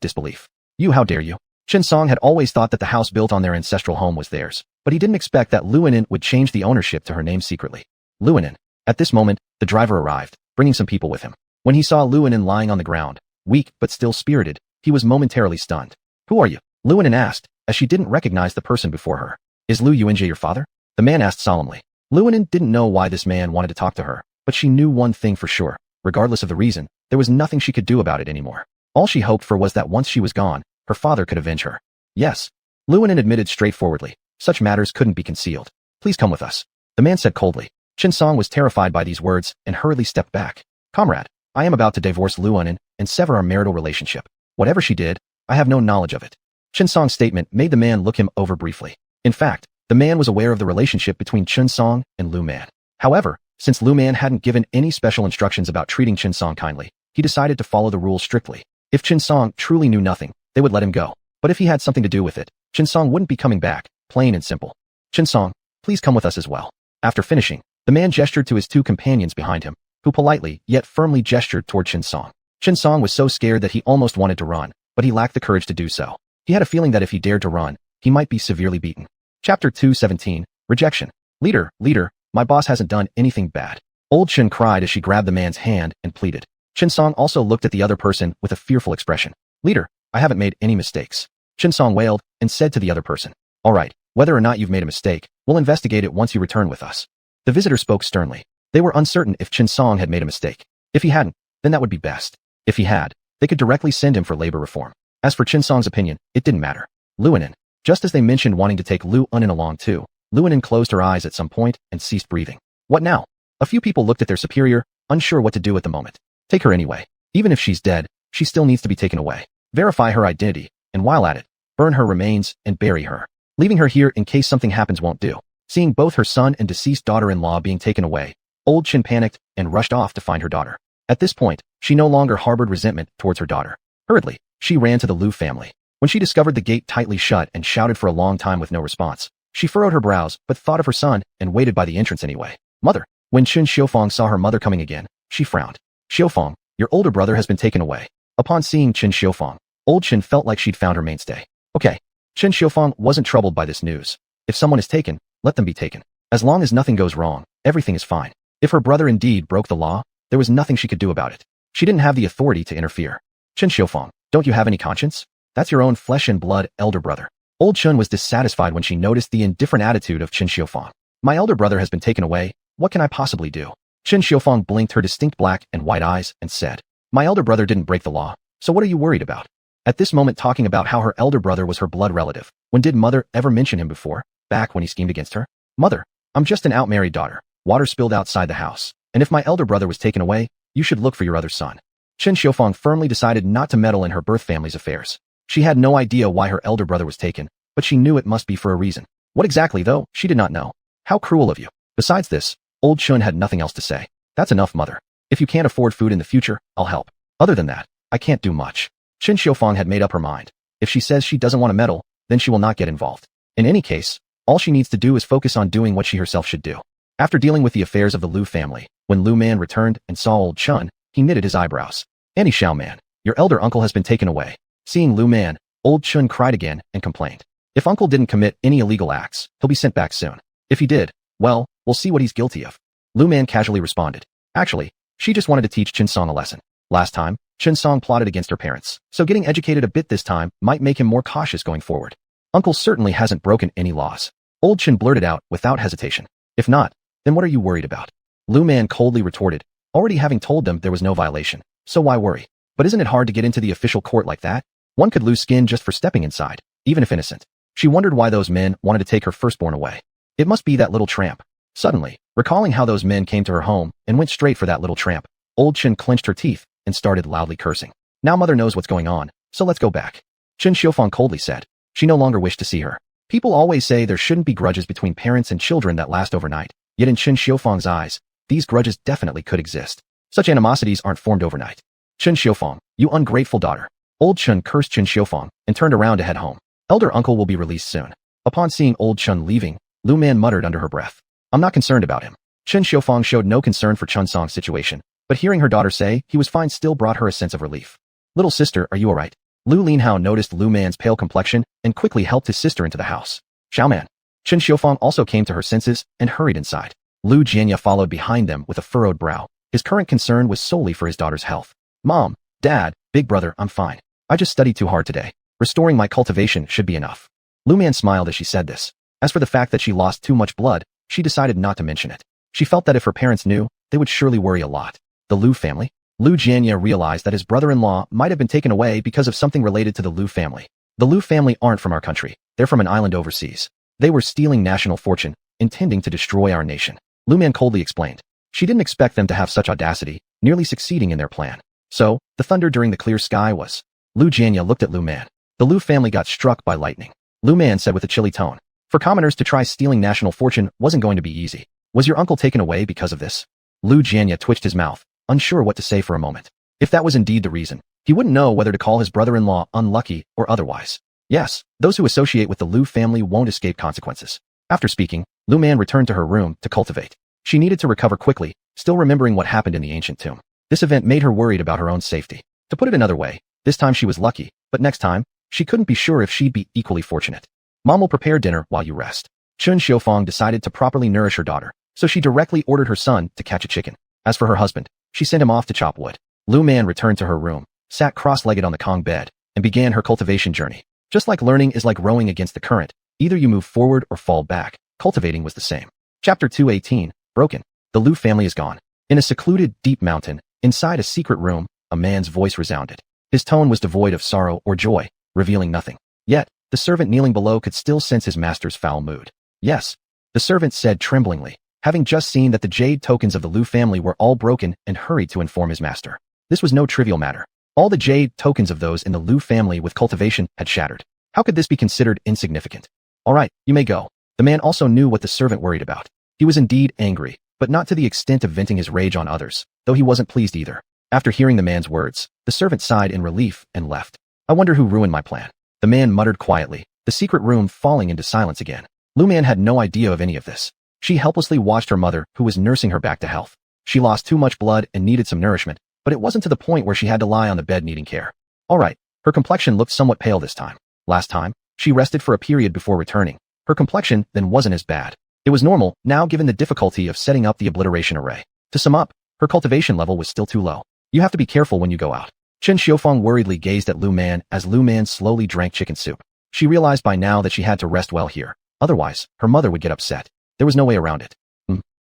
A: disbelief. You, how dare you? Chen Song had always thought that the house built on their ancestral home was theirs, but he didn't expect that Luonin would change the ownership to her name secretly. Luonin. At this moment, the driver arrived, bringing some people with him. When he saw Luonin lying on the ground, weak but still spirited, he was momentarily stunned. Who are you? Luonan asked, as she didn't recognize the person before her. Is Lu Yuanjie your father? The man asked solemnly. Luonan didn't know why this man wanted to talk to her, but she knew one thing for sure. Regardless of the reason, there was nothing she could do about it anymore. All she hoped for was that once she was gone, her father could avenge her. Yes. Luonan admitted straightforwardly. Such matters couldn't be concealed. Please come with us. The man said coldly. Qinsong was terrified by these words and hurriedly stepped back. Comrade, I am about to divorce Luonan and sever our marital relationship. Whatever she did, I have no knowledge of it. Qinsong's statement made the man look him over briefly. In fact, the man was aware of the relationship between Qinsong and Lu Man. However, since Lu Man hadn't given any special instructions about treating Qinsong kindly, he decided to follow the rules strictly. If Qinsong truly knew nothing, they would let him go. But if he had something to do with it, Qinsong wouldn't be coming back, plain and simple. Qinsong, please come with us as well. After finishing, the man gestured to his two companions behind him, who politely yet firmly gestured toward Qinsong. Qinsong was so scared that he almost wanted to run, but he lacked the courage to do so. He had a feeling that if he dared to run, he might be severely beaten. Chapter 217, Rejection. Leader, my boss hasn't done anything bad. Old Chen cried as she grabbed the man's hand and pleaded. Qinsong also looked at the other person with a fearful expression. Leader, I haven't made any mistakes. Qinsong wailed and said to the other person. All right, whether or not you've made a mistake, we'll investigate it once you return with us. The visitor spoke sternly. They were uncertain if Qinsong had made a mistake. If he hadn't, then that would be best. If he had, they could directly send him for labor reform. As for Qinsong's opinion, it didn't matter. Luonan. Just as they mentioned wanting to take Luonan along too, Luonan closed her eyes at some point and ceased breathing. What now? A few people looked at their superior, unsure what to do at the moment. Take her anyway. Even if she's dead, she still needs to be taken away. Verify her identity, and while at it, burn her remains and bury her. Leaving her here in case something happens won't do. Seeing both her son and deceased daughter-in-law being taken away, Old Chen panicked and rushed off to find her daughter. At this point, she no longer harbored resentment towards her daughter. Hurriedly, she ran to the Lu family. When she discovered the gate tightly shut and shouted for a long time with no response, she furrowed her brows but thought of her son and waited by the entrance anyway. Mother. When Chen Xiufeng saw her mother coming again, she frowned. Xiufeng, your older brother has been taken away. Upon seeing Chen Xiufeng, Old Chen felt like she'd found her mainstay. Okay. Chen Xiufeng wasn't troubled by this news. If someone is taken, let them be taken. As long as nothing goes wrong, everything is fine. If her brother indeed broke the law, there was nothing she could do about it. She didn't have the authority to interfere. Chen Xiufeng, don't you have any conscience? That's your own flesh and blood elder brother. Old Chen was dissatisfied when she noticed the indifferent attitude of Chen Xiufeng. My elder brother has been taken away. What can I possibly do? Chen Xiufeng blinked her distinct black and white eyes and said, my elder brother didn't break the law, so what are you worried about? At this moment talking about how her elder brother was her blood relative. When did mother ever mention him before? Back when he schemed against her? Mother, I'm just an outmarried daughter. Water spilled outside the house. And if my elder brother was taken away, you should look for your other son. Chen Xiufeng firmly decided not to meddle in her birth family's affairs. She had no idea why her elder brother was taken, but she knew it must be for a reason. What exactly, though, she did not know. How cruel of you. Besides this, Old Chen had nothing else to say. That's enough, mother. If you can't afford food in the future, I'll help. Other than that, I can't do much. Chen Xiufeng had made up her mind. If she says she doesn't want to meddle, then she will not get involved. In any case, all she needs to do is focus on doing what she herself should do. After dealing with the affairs of the Lu family, when Lu Man returned and saw Old Chen, he knitted his eyebrows. Annie Xiao Man, your elder uncle has been taken away. Seeing Lu Man, Old Chen cried again and complained. If uncle didn't commit any illegal acts, he'll be sent back soon. If he did, well, we'll see what he's guilty of. Lu Man casually responded. Actually, she just wanted to teach Qinsong a lesson. Last time, Qinsong plotted against her parents, so getting educated a bit this time might make him more cautious going forward. Uncle certainly hasn't broken any laws. Old Chen blurted out without hesitation. If not, then what are you worried about? Lu Man coldly retorted, already having told them there was no violation, so why worry? But isn't it hard to get into the official court like that? One could lose skin just for stepping inside, even if innocent. She wondered why those men wanted to take her firstborn away. It must be that little tramp. Suddenly, recalling how those men came to her home and went straight for that little tramp, Old Chen clenched her teeth and started loudly cursing. Now mother knows what's going on, so let's go back. Chen Xiufeng coldly said. She no longer wished to see her. People always say there shouldn't be grudges between parents and children that last overnight, yet in Chen Xiufeng's eyes, these grudges definitely could exist. Such animosities aren't formed overnight. Chen Xiufeng, you ungrateful daughter. Old Chen cursed Chen Xiufeng and turned around to head home. Elder uncle will be released soon. Upon seeing Old Chen leaving, Lu Man muttered under her breath. I'm not concerned about him. Chen Xiufeng showed no concern for Qinsong's situation, but hearing her daughter say he was fine still brought her a sense of relief. Little sister, are you alright? Lu Linhao noticed Lu Man's pale complexion and quickly helped his sister into the house. Xiao Man. Chen Xiufeng also came to her senses and hurried inside. Lu Jianya followed behind them with a furrowed brow. His current concern was solely for his daughter's health. Mom, Dad, Big brother, I'm fine. I just studied too hard today. Restoring my cultivation should be enough. Lu Man smiled as she said this. As for the fact that she lost too much blood, she decided not to mention it. She felt that if her parents knew, they would surely worry a lot. The Lu family? Lu Jianya realized that his brother-in-law might have been taken away because of something related to the Lu family. The Lu family aren't from our country. They're from an island overseas. They were stealing national fortune, intending to destroy our nation. Lu Man coldly explained. She didn't expect them to have such audacity, nearly succeeding in their plan. So, the thunder during the clear sky was. Lu Jianya looked at Lu Man. The Lu family got struck by lightning. Lu Man said with a chilly tone. For commoners to try stealing national fortune wasn't going to be easy. Was your uncle taken away because of this? Lu Jianya twitched his mouth, unsure what to say for a moment. If that was indeed the reason, he wouldn't know whether to call his brother-in-law unlucky or otherwise. Yes, those who associate with the Lu family won't escape consequences. After speaking, Lu Man returned to her room to cultivate. She needed to recover quickly, still remembering what happened in the ancient tomb. This event made her worried about her own safety. To put it another way, this time she was lucky, but next time, she couldn't be sure if she'd be equally fortunate. Mom will prepare dinner while you rest. Chun Xiaofang decided to properly nourish her daughter, so she directly ordered her son to catch a chicken. As for her husband, she sent him off to chop wood. Lu Man returned to her room, sat cross-legged on the Kong bed, and began her cultivation journey. Just like learning is like rowing against the current, either you move forward or fall back, cultivating was the same. Chapter 218, Broken. The Lu family is gone. In a secluded, deep mountain, inside a secret room, a man's voice resounded. His tone was devoid of sorrow or joy, revealing nothing. Yet, the servant kneeling below could still sense his master's foul mood. Yes, the servant said tremblingly, having just seen that the jade tokens of the Lu family were all broken and hurried to inform his master. This was no trivial matter. All the jade tokens of those in the Lu family with cultivation had shattered. How could this be considered insignificant? All right, you may go. The man also knew what the servant worried about. He was indeed angry, but not to the extent of venting his rage on others, though he wasn't pleased either. After hearing the man's words, the servant sighed in relief and left. I wonder who ruined my plan. The man muttered quietly, the secret room falling into silence again. Lu Man had no idea of any of this. She helplessly watched her mother, who was nursing her back to health. She lost too much blood and needed some nourishment, but it wasn't to the point where she had to lie on the bed needing care. All right, her complexion looked somewhat pale this time. Last time, she rested for a period before returning. Her complexion then wasn't as bad. It was normal, now given the difficulty of setting up the obliteration array. To sum up, her cultivation level was still too low. You have to be careful when you go out. Chen Xiaofang worriedly gazed at Lu Man as Lu Man slowly drank chicken soup. She realized by now that she had to rest well here. Otherwise, her mother would get upset. There was no way around it.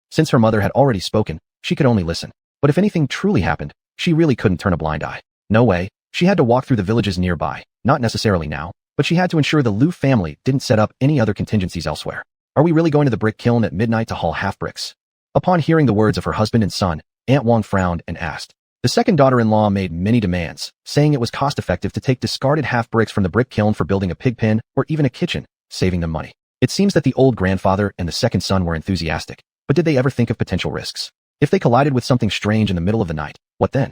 A: Since her mother had already spoken, she could only listen. But if anything truly happened, she really couldn't turn a blind eye. No way. She had to walk through the villages nearby, not necessarily now, but she had to ensure the Lu family didn't set up any other contingencies elsewhere. Are we really going to the brick kiln at midnight to haul half bricks? Upon hearing the words of her husband and son, Aunt Wang frowned and asked. The second daughter-in-law made many demands, saying it was cost-effective to take discarded half bricks from the brick kiln for building a pig pen or even a kitchen, saving them money. It seems that the old grandfather and the second son were enthusiastic, but did they ever think of potential risks? If they collided with something strange in the middle of the night, what then?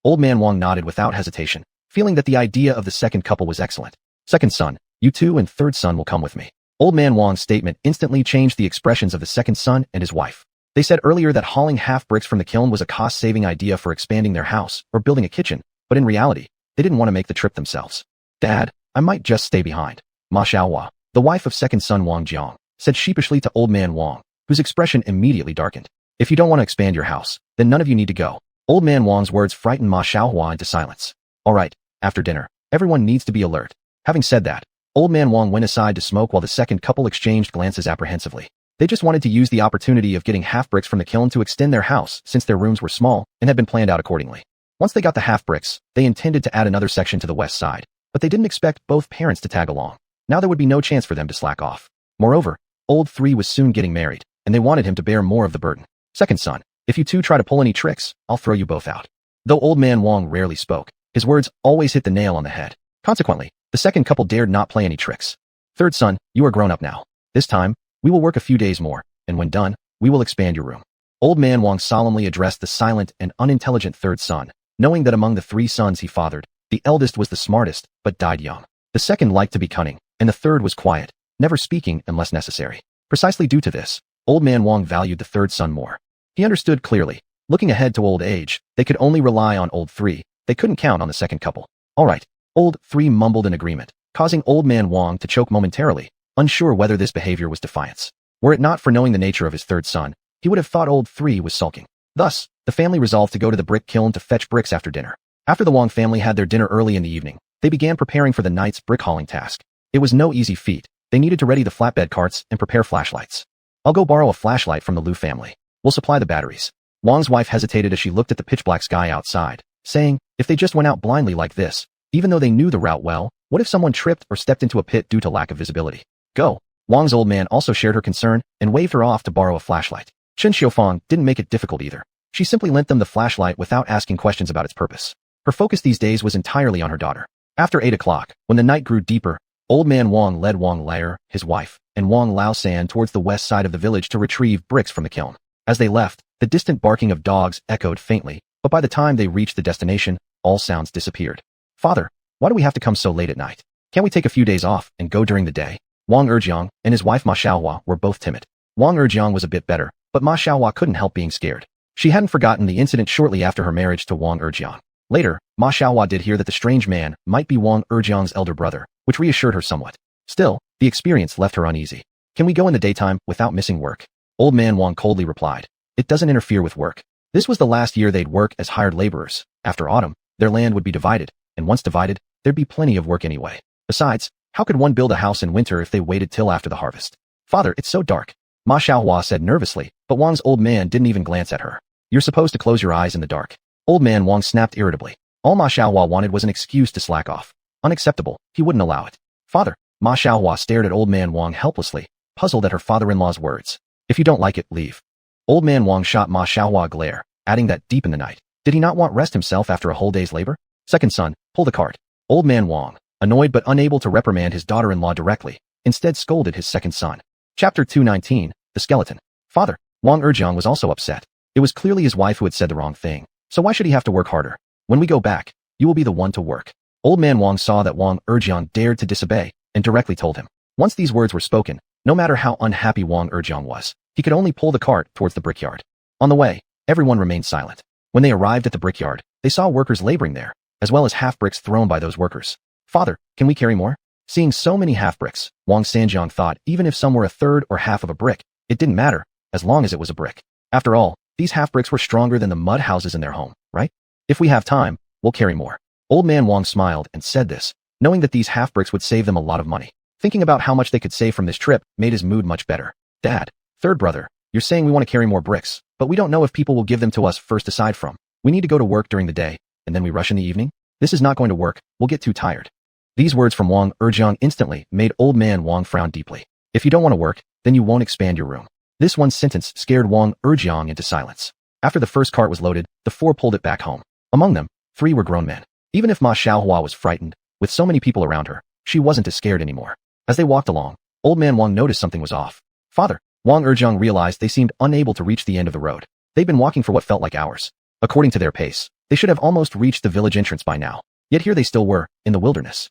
A: Old man Wang nodded without hesitation, feeling that the idea of the second couple was excellent. Second son, you two and third son will come with me. Old man Wang's statement instantly changed the expressions of the second son and his wife. They said earlier that hauling half bricks from the kiln was a cost-saving idea for expanding their house or building a kitchen, but in reality, they didn't want to make the trip themselves. Dad, I might just stay behind. Ma Xiaohua, the wife of second son Wang Jiang, said sheepishly to old man Wang, whose expression immediately darkened. If you don't want to expand your house, then none of you need to go. Old man Wang's words frightened Ma Xiaohua into silence. All right, after dinner, everyone needs to be alert. Having said that, old man Wang went aside to smoke while the second couple exchanged glances apprehensively. They just wanted to use the opportunity of getting half bricks from the kiln to extend their house since their rooms were small and had been planned out accordingly. Once they got the half bricks, they intended to add another section to the west side, but they didn't expect both parents to tag along. Now there would be no chance for them to slack off. Moreover, old three was soon getting married, and they wanted him to bear more of the burden. Second son, if you two try to pull any tricks, I'll throw you both out. Though old man Wang rarely spoke, his words always hit the nail on the head. Consequently, the second couple dared not play any tricks. Third son, you are grown up now. This time, we will work a few days more, and when done, we will expand your room. Old man Wang solemnly addressed the silent and unintelligent third son, knowing that among the three sons he fathered, the eldest was the smartest, but died young. The second liked to be cunning, and the third was quiet, never speaking unless necessary. Precisely due to this, old man Wang valued the third son more. He understood clearly, looking ahead to old age, they could only rely on old three, they couldn't count on the second couple. All right, old three mumbled in agreement, causing old man Wang to choke momentarily, unsure whether this behavior was defiance. Were it not for knowing the nature of his third son, he would have thought old three was sulking. Thus, the family resolved to go to the brick kiln to fetch bricks after dinner. After the Wang family had their dinner early in the evening, they began preparing for the night's brick hauling task. It was no easy feat. They needed to ready the flatbed carts and prepare flashlights. I'll go borrow a flashlight from the Liu family. We'll supply the batteries. Wang's wife hesitated as she looked at the pitch-black sky outside, saying, if they just went out blindly like this, even though they knew the route well, what if someone tripped or stepped into a pit due to lack of visibility? Go. Wang's old man also shared her concern and waved her off to borrow a flashlight. Chen Xiufang didn't make it difficult either. She simply lent them the flashlight without asking questions about its purpose. Her focus these days was entirely on her daughter. After 8 o'clock, when the night grew deeper, old man Wang led Wang Lair, his wife, and Wang Lao San towards the west side of the village to retrieve bricks from the kiln. As they left, the distant barking of dogs echoed faintly, but by the time they reached the destination, all sounds disappeared. Father, why do we have to come so late at night? Can't we take a few days off and go during the day? Wang Erjiang and his wife Ma Xiaohua were both timid. Wang Erjiang was a bit better, but Ma Xiaohua couldn't help being scared. She hadn't forgotten the incident shortly after her marriage to Wang Erjiang. Later, Ma Xiaohua did hear that the strange man might be Wang Erjiang's elder brother, which reassured her somewhat. Still, the experience left her uneasy. Can we go in the daytime without missing work? Old man Wang coldly replied. It doesn't interfere with work. This was the last year they'd work as hired laborers. After autumn, their land would be divided, and once divided, there'd be plenty of work anyway. Besides, how could one build a house in winter if they waited till after the harvest? Father, it's so dark. Ma Xiaohua said nervously, but Wang's old man didn't even glance at her. You're supposed to close your eyes in the dark. Old man Wang snapped irritably. All Ma Xiaohua wanted was an excuse to slack off. Unacceptable, he wouldn't allow it. Father, Ma Xiaohua stared at old man Wang helplessly, puzzled at her father-in-law's words. If you don't like it, leave. Old man Wang shot Ma Xiaohua a glare, adding that deep in the night, did he not want rest himself after a whole day's labor? Second son, pull the cart. Old man Wang, annoyed but unable to reprimand his daughter-in-law directly, instead scolded his second son. Chapter 219, The Skeleton. Father, Wang Erjiang was also upset. It was clearly his wife who had said the wrong thing, so why should he have to work harder? When we go back, you will be the one to work. Old man Wang saw that Wang Erjiang dared to disobey, and directly told him. Once these words were spoken, no matter how unhappy Wang Erjiang was, he could only pull the cart towards the brickyard. On the way, everyone remained silent. When they arrived at the brickyard, they saw workers laboring there, as well as half-bricks thrown by those workers. Father, can we carry more? Seeing so many half-bricks, Wang Sanjiang thought even if some were a third or half of a brick, it didn't matter, as long as it was a brick. After all, these half-bricks were stronger than the mud houses in their home, right? If we have time, we'll carry more. Old man Wang smiled and said this, knowing that these half-bricks would save them a lot of money. Thinking about how much they could save from this trip made his mood much better. Dad, third brother, you're saying we want to carry more bricks, but we don't know if people will give them to us first aside from. We need to go to work during the day, and then we rush in the evening? This is not going to work, we'll get too tired. These words from Wang Erjiang instantly made old man Wang frown deeply. If you don't want to work, then you won't expand your room. This one sentence scared Wang Erjiang into silence. After the first cart was loaded, the four pulled it back home. Among them, 3 were grown men. Even if Ma Xiaohua was frightened, with so many people around her, she wasn't as scared anymore. As they walked along, old man Wang noticed something was off. Father, Wang Erjiang realized they seemed unable to reach the end of the road. They'd been walking for what felt like hours. According to their pace, they should have almost reached the village entrance by now. Yet here they still were, in the wilderness.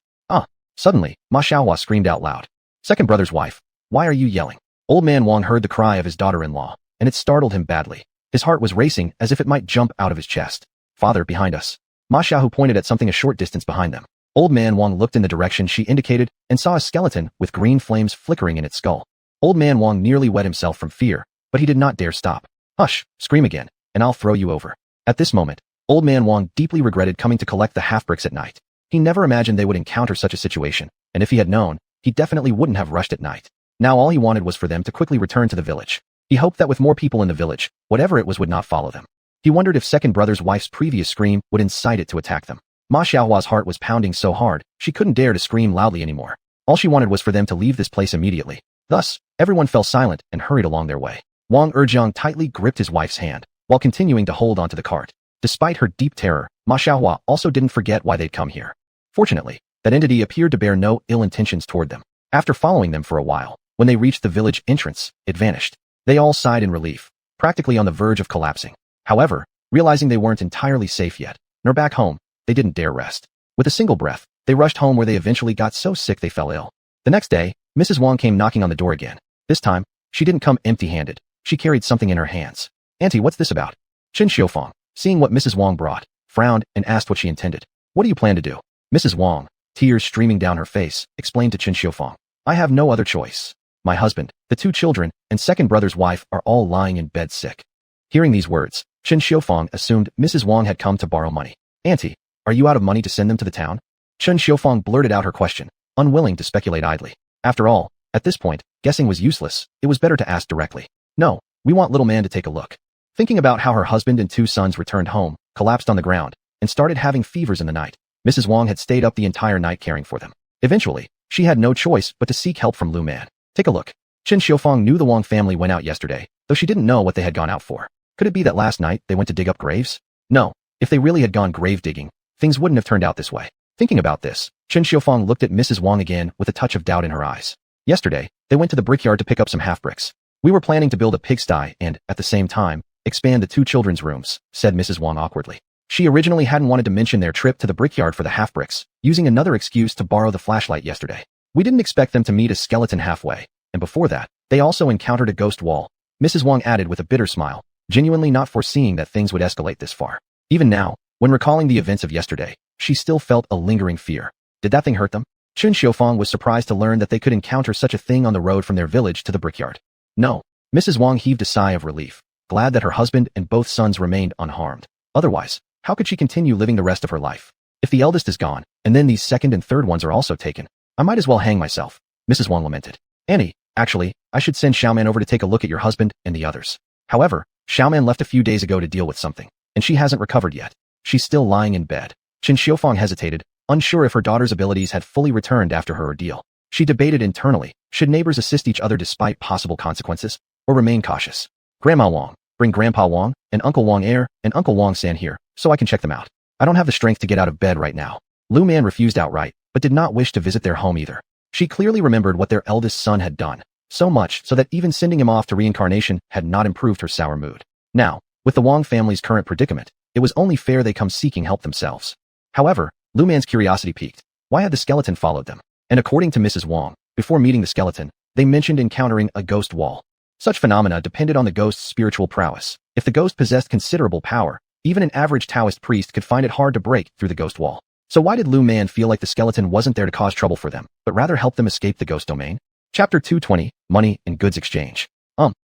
A: Suddenly, Ma Xiaohua screamed out loud. Second brother's wife, why are you yelling? Old man Wang heard the cry of his daughter-in-law, and it startled him badly. His heart was racing as if it might jump out of his chest. Father, behind us. Ma Xiaohu pointed at something a short distance behind them. Old man Wang looked in the direction she indicated and saw a skeleton with green flames flickering in its skull. Old man Wang nearly wet himself from fear, but he did not dare stop. Hush, scream again, and I'll throw you over. At this moment, old man Wang deeply regretted coming to collect the half-bricks at night. He never imagined they would encounter such a situation, and if he had known, he definitely wouldn't have rushed at night. Now all he wanted was for them to quickly return to the village. He hoped that with more people in the village, whatever it was would not follow them. He wondered if second brother's wife's previous scream would incite it to attack them. Ma Xiaohua's heart was pounding so hard, she couldn't dare to scream loudly anymore. All she wanted was for them to leave this place immediately. Thus, everyone fell silent and hurried along their way. Wang Erjiang tightly gripped his wife's hand, while continuing to hold onto the cart. Despite her deep terror, Ma Xiaohua also didn't forget why they'd come here. Fortunately, that entity appeared to bear no ill intentions toward them. After following them for a while, when they reached the village entrance, it vanished. They all sighed in relief, practically on the verge of collapsing. However, realizing they weren't entirely safe yet, nor back home, they didn't dare rest. With a single breath, they rushed home where they eventually got so sick they fell ill. The next day, Mrs. Wang came knocking on the door again. This time, she didn't come empty-handed. She carried something in her hands. Auntie, what's this about? Chen Xiufang, seeing what Mrs. Wang brought, frowned and asked what she intended. What do you plan to do? Mrs. Wang, tears streaming down her face, explained to Chen Xiufang. I have no other choice. My husband, the 2 children, and second brother's wife are all lying in bed sick. Hearing these words, Chen Xiufang assumed Mrs. Wang had come to borrow money. Auntie, Are you out of money to send them to the town? Chen Xiufang blurted out her question, unwilling to speculate idly. After all, at this point, guessing was useless. It was better to ask directly. No, we want little man to take a look. Thinking about how her husband and 2 sons returned home, collapsed on the ground, and started having fevers in the night, Mrs. Wang had stayed up the entire night caring for them. Eventually, she had no choice but to seek help from Lu Man. Take a look. Chen Xiufang knew the Wang family went out yesterday, though she didn't know what they had gone out for. Could it be that last night they went to dig up graves? No, if they really had gone grave digging, things wouldn't have turned out this way. Thinking about this, Chen Xiufang looked at Mrs. Wang again with a touch of doubt in her eyes. Yesterday, they went to the brickyard to pick up some half-bricks. We were planning to build a pigsty and, at the same time, expand the 2 children's rooms, said Mrs. Wang awkwardly. She originally hadn't wanted to mention their trip to the brickyard for the half-bricks, using another excuse to borrow the flashlight yesterday. We didn't expect them to meet a skeleton halfway, and before that, they also encountered a ghost wall. Mrs. Wang added with a bitter smile, genuinely not foreseeing that things would escalate this far. Even now, when recalling the events of yesterday, she still felt a lingering fear. Did that thing hurt them? Chen Xiufang was surprised to learn that they could encounter such a thing on the road from their village to the brickyard. No. Mrs. Wang heaved a sigh of relief, glad that her husband and both sons remained unharmed. Otherwise, how could she continue living the rest of her life? If the eldest is gone, and then these second and third ones are also taken, I might as well hang myself, Mrs. Wang lamented. Annie, actually, I should send Xiaoman over to take a look at your husband and the others. However, Xiaoman left a few days ago to deal with something, and she hasn't recovered yet. She's still lying in bed. Chen Xiufang hesitated, unsure if her daughter's abilities had fully returned after her ordeal. She debated internally, should neighbors assist each other despite possible consequences, or remain cautious? Grandma Wang, bring Grandpa Wang, and Uncle Wang Air, and Uncle Wang San here, so I can check them out. I don't have the strength to get out of bed right now. Lu Man refused outright, but did not wish to visit their home either. She clearly remembered what their eldest son had done, so much so that even sending him off to reincarnation had not improved her sour mood. Now, with the Wang family's current predicament, it was only fair they come seeking help themselves. However, Lu Man's curiosity piqued. Why had the skeleton followed them? And according to Mrs. Wang, before meeting the skeleton, they mentioned encountering a ghost wall. Such phenomena depended on the ghost's spiritual prowess. If the ghost possessed considerable power, even an average Taoist priest could find it hard to break through the ghost wall. So why did Lu Man feel like the skeleton wasn't there to cause trouble for them, but rather help them escape the ghost domain? Chapter 220, Money and Goods Exchange.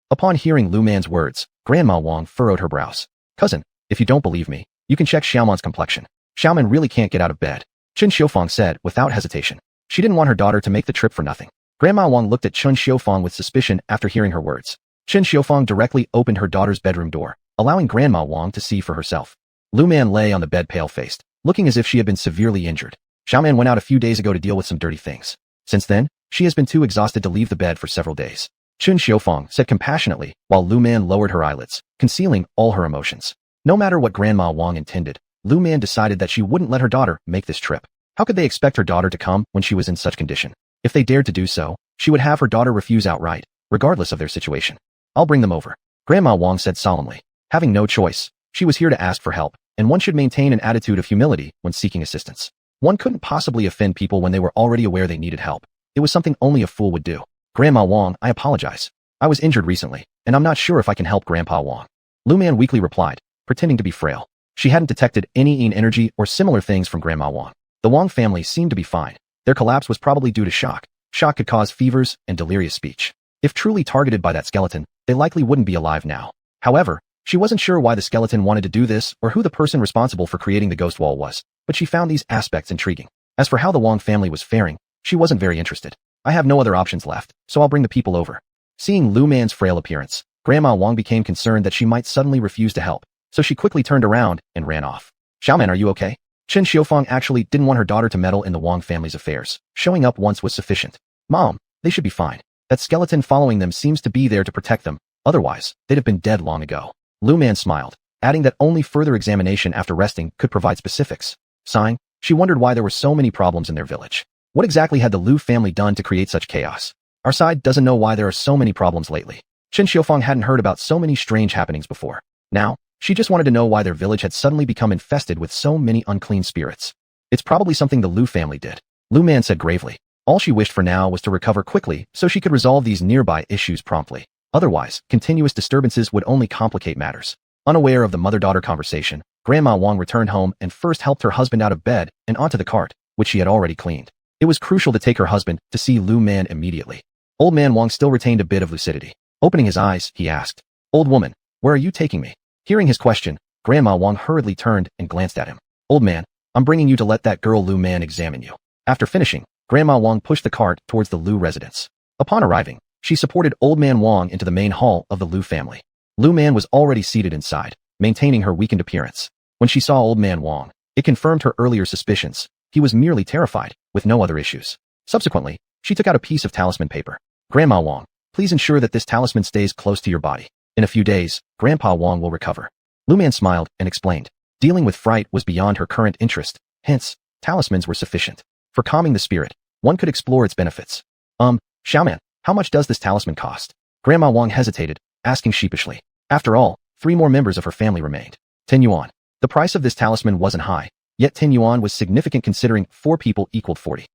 A: Upon hearing Lu Man's words, Grandma Wang furrowed her brows. Cousin, if you don't believe me, you can check Xiaoman's complexion. Xiaoman really can't get out of bed, Chen Xiufang said without hesitation. She didn't want her daughter to make the trip for nothing. Grandma Wang looked at Chen Xiufang with suspicion after hearing her words. Chen Xiufang directly opened her daughter's bedroom door, allowing Grandma Wang to see for herself. Lu Man lay on the bed pale-faced, looking as if she had been severely injured. Xiaoman went out a few days ago to deal with some dirty things. Since then, she has been too exhausted to leave the bed for several days. Chen Xiufang said compassionately, while Lu Man lowered her eyelids, concealing all her emotions. No matter what Grandma Wang intended, Lu Man decided that she wouldn't let her daughter make this trip. How could they expect her daughter to come when she was in such condition? If they dared to do so, she would have her daughter refuse outright, regardless of their situation. I'll bring them over, Grandma Wang said solemnly. Having no choice, she was here to ask for help, and one should maintain an attitude of humility when seeking assistance. One couldn't possibly offend people when they were already aware they needed help. It was something only a fool would do. Grandma Wang, I apologize. I was injured recently, and I'm not sure if I can help Grandpa Wang. Lu Man weakly replied, pretending to be frail. She hadn't detected any energy or similar things from Grandma Wang. The Wang family seemed to be fine. Their collapse was probably due to shock. Shock could cause fevers and delirious speech. If truly targeted by that skeleton, they likely wouldn't be alive now. However, she wasn't sure why the skeleton wanted to do this or who the person responsible for creating the ghost wall was, but she found these aspects intriguing. As for how the Wang family was faring, she wasn't very interested. I have no other options left, so I'll bring the people over. Seeing Lu Man's frail appearance, Grandma Wang became concerned that she might suddenly refuse to help, so she quickly turned around and ran off. Xiaoman, are you okay? Chen Xiufang actually didn't want her daughter to meddle in the Wang family's affairs. Showing up once was sufficient. Mom, they should be fine. That skeleton following them seems to be there to protect them, otherwise, they'd have been dead long ago. Lu Man smiled, adding that only further examination after resting could provide specifics. Sighing, she wondered why there were so many problems in their village. What exactly had the Lu family done to create such chaos? Our side doesn't know why there are so many problems lately. Chen Xiufang hadn't heard about so many strange happenings before. Now, she just wanted to know why their village had suddenly become infested with so many unclean spirits. It's probably something the Lu family did, Lu Man said gravely. All she wished for now was to recover quickly so she could resolve these nearby issues promptly. Otherwise, continuous disturbances would only complicate matters. Unaware of the mother-daughter conversation, Grandma Wang returned home and first helped her husband out of bed and onto the cart, which she had already cleaned. It was crucial to take her husband to see Lu Man immediately. Old Man Wang still retained a bit of lucidity. Opening his eyes, he asked, Old woman, where are you taking me? Hearing his question, Grandma Wang hurriedly turned and glanced at him. Old man, I'm bringing you to let that girl Lu Man examine you. After finishing, Grandma Wang pushed the cart towards the Lu residence. Upon arriving, she supported Old Man Wang into the main hall of the Lu family. Lu Man was already seated inside, maintaining her weakened appearance. When she saw Old Man Wang, it confirmed her earlier suspicions. He was merely terrified, with no other issues. Subsequently, she took out a piece of talisman paper. Grandma Wang, please ensure that this talisman stays close to your body. In a few days, Grandpa Wang will recover. Lu Man smiled and explained. Dealing with fright was beyond her current interest, hence, talismans were sufficient. For calming the spirit, one could explore its benefits. Xiaoman, how much does this talisman cost? Grandma Wang hesitated, asking sheepishly. After all, 3 more members of her family remained. 10 yuan. The price of this talisman wasn't high, yet 10 yuan was significant considering 4 people equaled 40.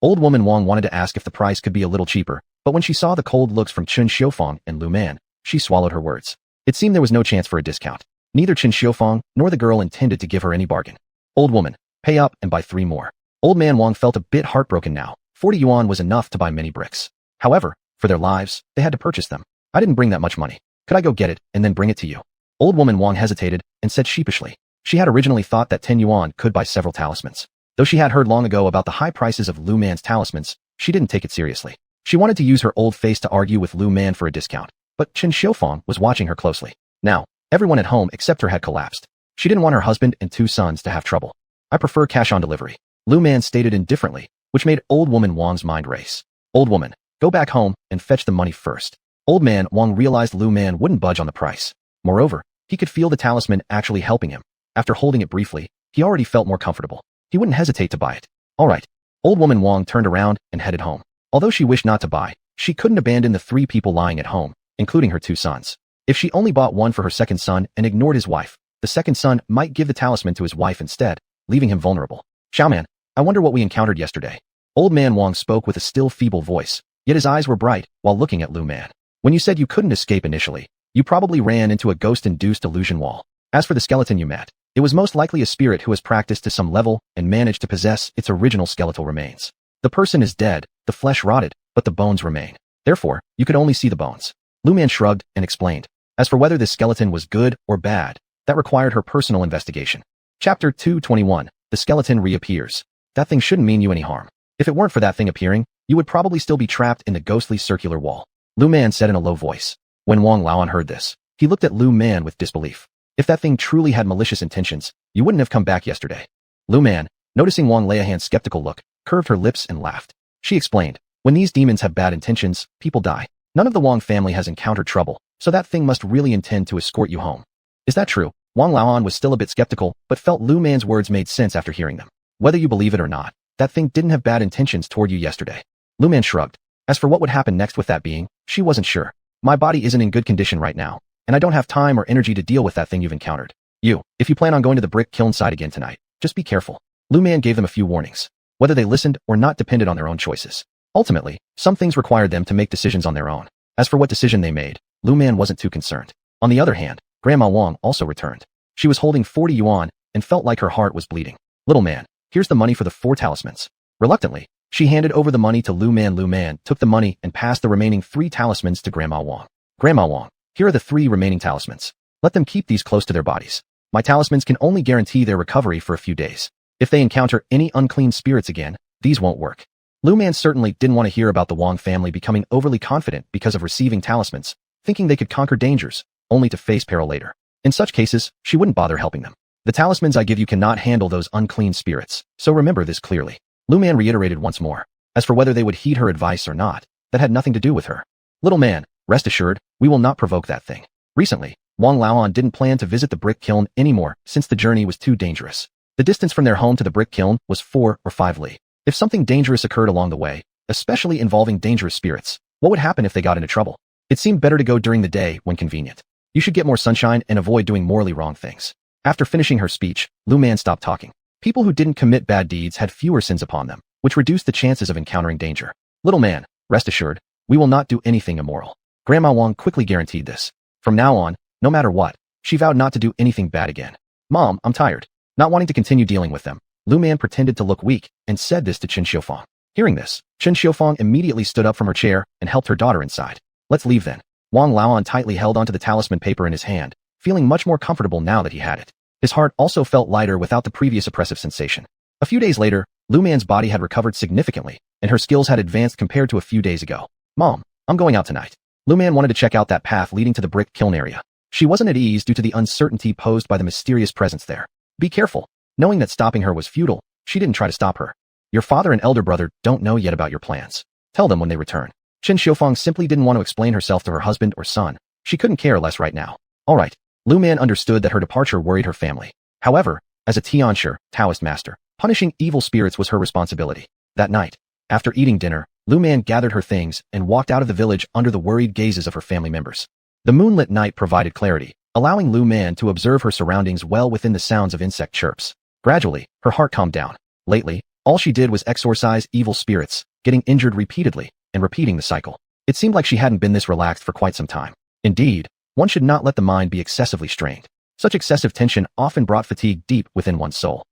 A: Old woman Wang wanted to ask if the price could be a little cheaper, but when she saw the cold looks from Chen Xiufang and Lu Man, she swallowed her words. It seemed there was no chance for a discount. Neither Chen Xiufang nor the girl intended to give her any bargain. Old woman, pay up and buy 3 more. Old man Wang felt a bit heartbroken now. 40 yuan was enough to buy many bricks. However, for their lives, they had to purchase them. I didn't bring that much money. Could I go get it and then bring it to you? Old woman Wang hesitated and said sheepishly. She had originally thought that 10 yuan could buy several talismans. Though she had heard long ago about the high prices of Lu Man's talismans, she didn't take it seriously. She wanted to use her old face to argue with Lu Man for a discount, but Chen Xiufang was watching her closely. Now, everyone at home except her had collapsed. She didn't want her husband and 2 sons to have trouble. I prefer cash on delivery. Lu Man stated indifferently, which made old woman Wang's mind race. Old woman, go back home and fetch the money first. Old man Wang realized Lu Man wouldn't budge on the price. Moreover, he could feel the talisman actually helping him. After holding it briefly, he already felt more comfortable. He wouldn't hesitate to buy it. All right. Old woman Wang turned around and headed home. Although she wished not to buy, she couldn't abandon the 3 people lying at home, including her 2 sons. If she only bought one for her second son and ignored his wife, the second son might give the talisman to his wife instead, leaving him vulnerable. Xiaoman, I wonder what we encountered yesterday. Old man Wang spoke with a still feeble voice, yet his eyes were bright while looking at Lu Man. When you said you couldn't escape initially, you probably ran into a ghost-induced illusion wall. As for the skeleton you met, it was most likely a spirit who has practiced to some level and managed to possess its original skeletal remains. The person is dead, the flesh rotted, but the bones remain. Therefore, you could only see the bones. Lu Man shrugged and explained. As for whether this skeleton was good or bad, that required her personal investigation. Chapter 221. The skeleton reappears. That thing shouldn't mean you any harm. If it weren't for that thing appearing, you would probably still be trapped in the ghostly circular wall. Lu Man said in a low voice. When Wang Laoan heard this, he looked at Lu Man with disbelief. If that thing truly had malicious intentions, you wouldn't have come back yesterday. Lu Man, noticing Wang Laohan's skeptical look, curved her lips and laughed. She explained, when these demons have bad intentions, people die. None of the Wang family has encountered trouble, so that thing must really intend to escort you home. Is that true? Wang Laoan was still a bit skeptical, but felt Lu Man's words made sense after hearing them. Whether you believe it or not, that thing didn't have bad intentions toward you yesterday. Lu Man shrugged. As for what would happen next with that being, she wasn't sure. My body isn't in good condition right now, and I don't have time or energy to deal with that thing you've encountered. If you plan on going to the brick kiln site again tonight, just be careful. Lu Man gave them a few warnings. Whether they listened or not depended on their own choices. Ultimately, some things required them to make decisions on their own. As for what decision they made, Lu Man wasn't too concerned. On the other hand, Grandma Wang also returned. She was holding 40 yuan and felt like her heart was bleeding. Little man, here's the money for the 4 talismans. Reluctantly, she handed over the money to Lu Man. Lu Man took the money and passed the remaining 3 talismans to Grandma Wang. Grandma Wang, here are the 3 remaining talismans. Let them keep these close to their bodies. My talismans can only guarantee their recovery for a few days. If they encounter any unclean spirits again, these won't work. Lu Man certainly didn't want to hear about the Wang family becoming overly confident because of receiving talismans, thinking they could conquer dangers, only to face peril later. In such cases, she wouldn't bother helping them. The talismans I give you cannot handle those unclean spirits, so remember this clearly. Lu Man reiterated once more. As for whether they would heed her advice or not, that had nothing to do with her. Little man, rest assured, we will not provoke that thing. Recently, Wang Laoan didn't plan to visit the brick kiln anymore since the journey was too dangerous. The distance from their home to the brick kiln was 4 or 5 li. If something dangerous occurred along the way, especially involving dangerous spirits, what would happen if they got into trouble? It seemed better to go during the day when convenient. You should get more sunshine and avoid doing morally wrong things. After finishing her speech, Lu Man stopped talking. People who didn't commit bad deeds had fewer sins upon them, which reduced the chances of encountering danger. Little man, rest assured, we will not do anything immoral. Grandma Wang quickly guaranteed this. From now on, no matter what, she vowed not to do anything bad again. Mom, I'm tired. Not wanting to continue dealing with them, Lu Man pretended to look weak and said this to Chen Xiufang. Hearing this, Chen Xiufang immediately stood up from her chair and helped her daughter inside. Let's leave then. Wang Laoan tightly held onto the talisman paper in his hand, feeling much more comfortable now that he had it. His heart also felt lighter without the previous oppressive sensation. A few days later, Lu Man's body had recovered significantly, and her skills had advanced compared to a few days ago. Mom, I'm going out tonight. Lu Man wanted to check out that path leading to the brick kiln area. She wasn't at ease due to the uncertainty posed by the mysterious presence there. Be careful. Knowing that stopping her was futile, she didn't try to stop her. Your father and elder brother don't know yet about your plans. Tell them when they return. Chen Xiufeng simply didn't want to explain herself to her husband or son. She couldn't care less right now. All right. Lu Man understood that her departure worried her family. However, as a Tianshi, Taoist master, punishing evil spirits was her responsibility. That night, after eating dinner, Lu Man gathered her things and walked out of the village under the worried gazes of her family members. The moonlit night provided clarity, allowing Lu Man to observe her surroundings well within the sounds of insect chirps. Gradually, her heart calmed down. Lately, all she did was exorcise evil spirits, getting injured repeatedly, and repeating the cycle. It seemed like she hadn't been this relaxed for quite some time. Indeed, one should not let the mind be excessively strained. Such excessive tension often brought fatigue deep within one's soul.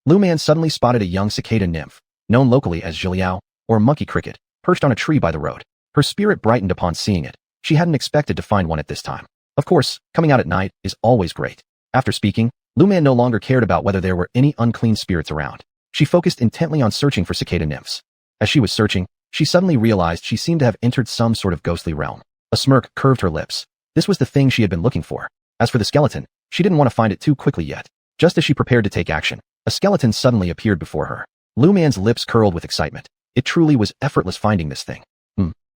A: Lu Man suddenly spotted a young cicada nymph, known locally as zhiliao, or monkey cricket, perched on a tree by the road. Her spirit brightened upon seeing it. She hadn't expected to find one at this time. Of course, coming out at night is always great. After speaking, Lu Man no longer cared about whether there were any unclean spirits around. She focused intently on searching for cicada nymphs. As she was searching, she suddenly realized she seemed to have entered some sort of ghostly realm. A smirk curved her lips. This was the thing she had been looking for. As for the skeleton, she didn't want to find it too quickly yet. Just as she prepared to take action, a skeleton suddenly appeared before her. Lu Man's lips curled with excitement. It truly was effortless finding this thing.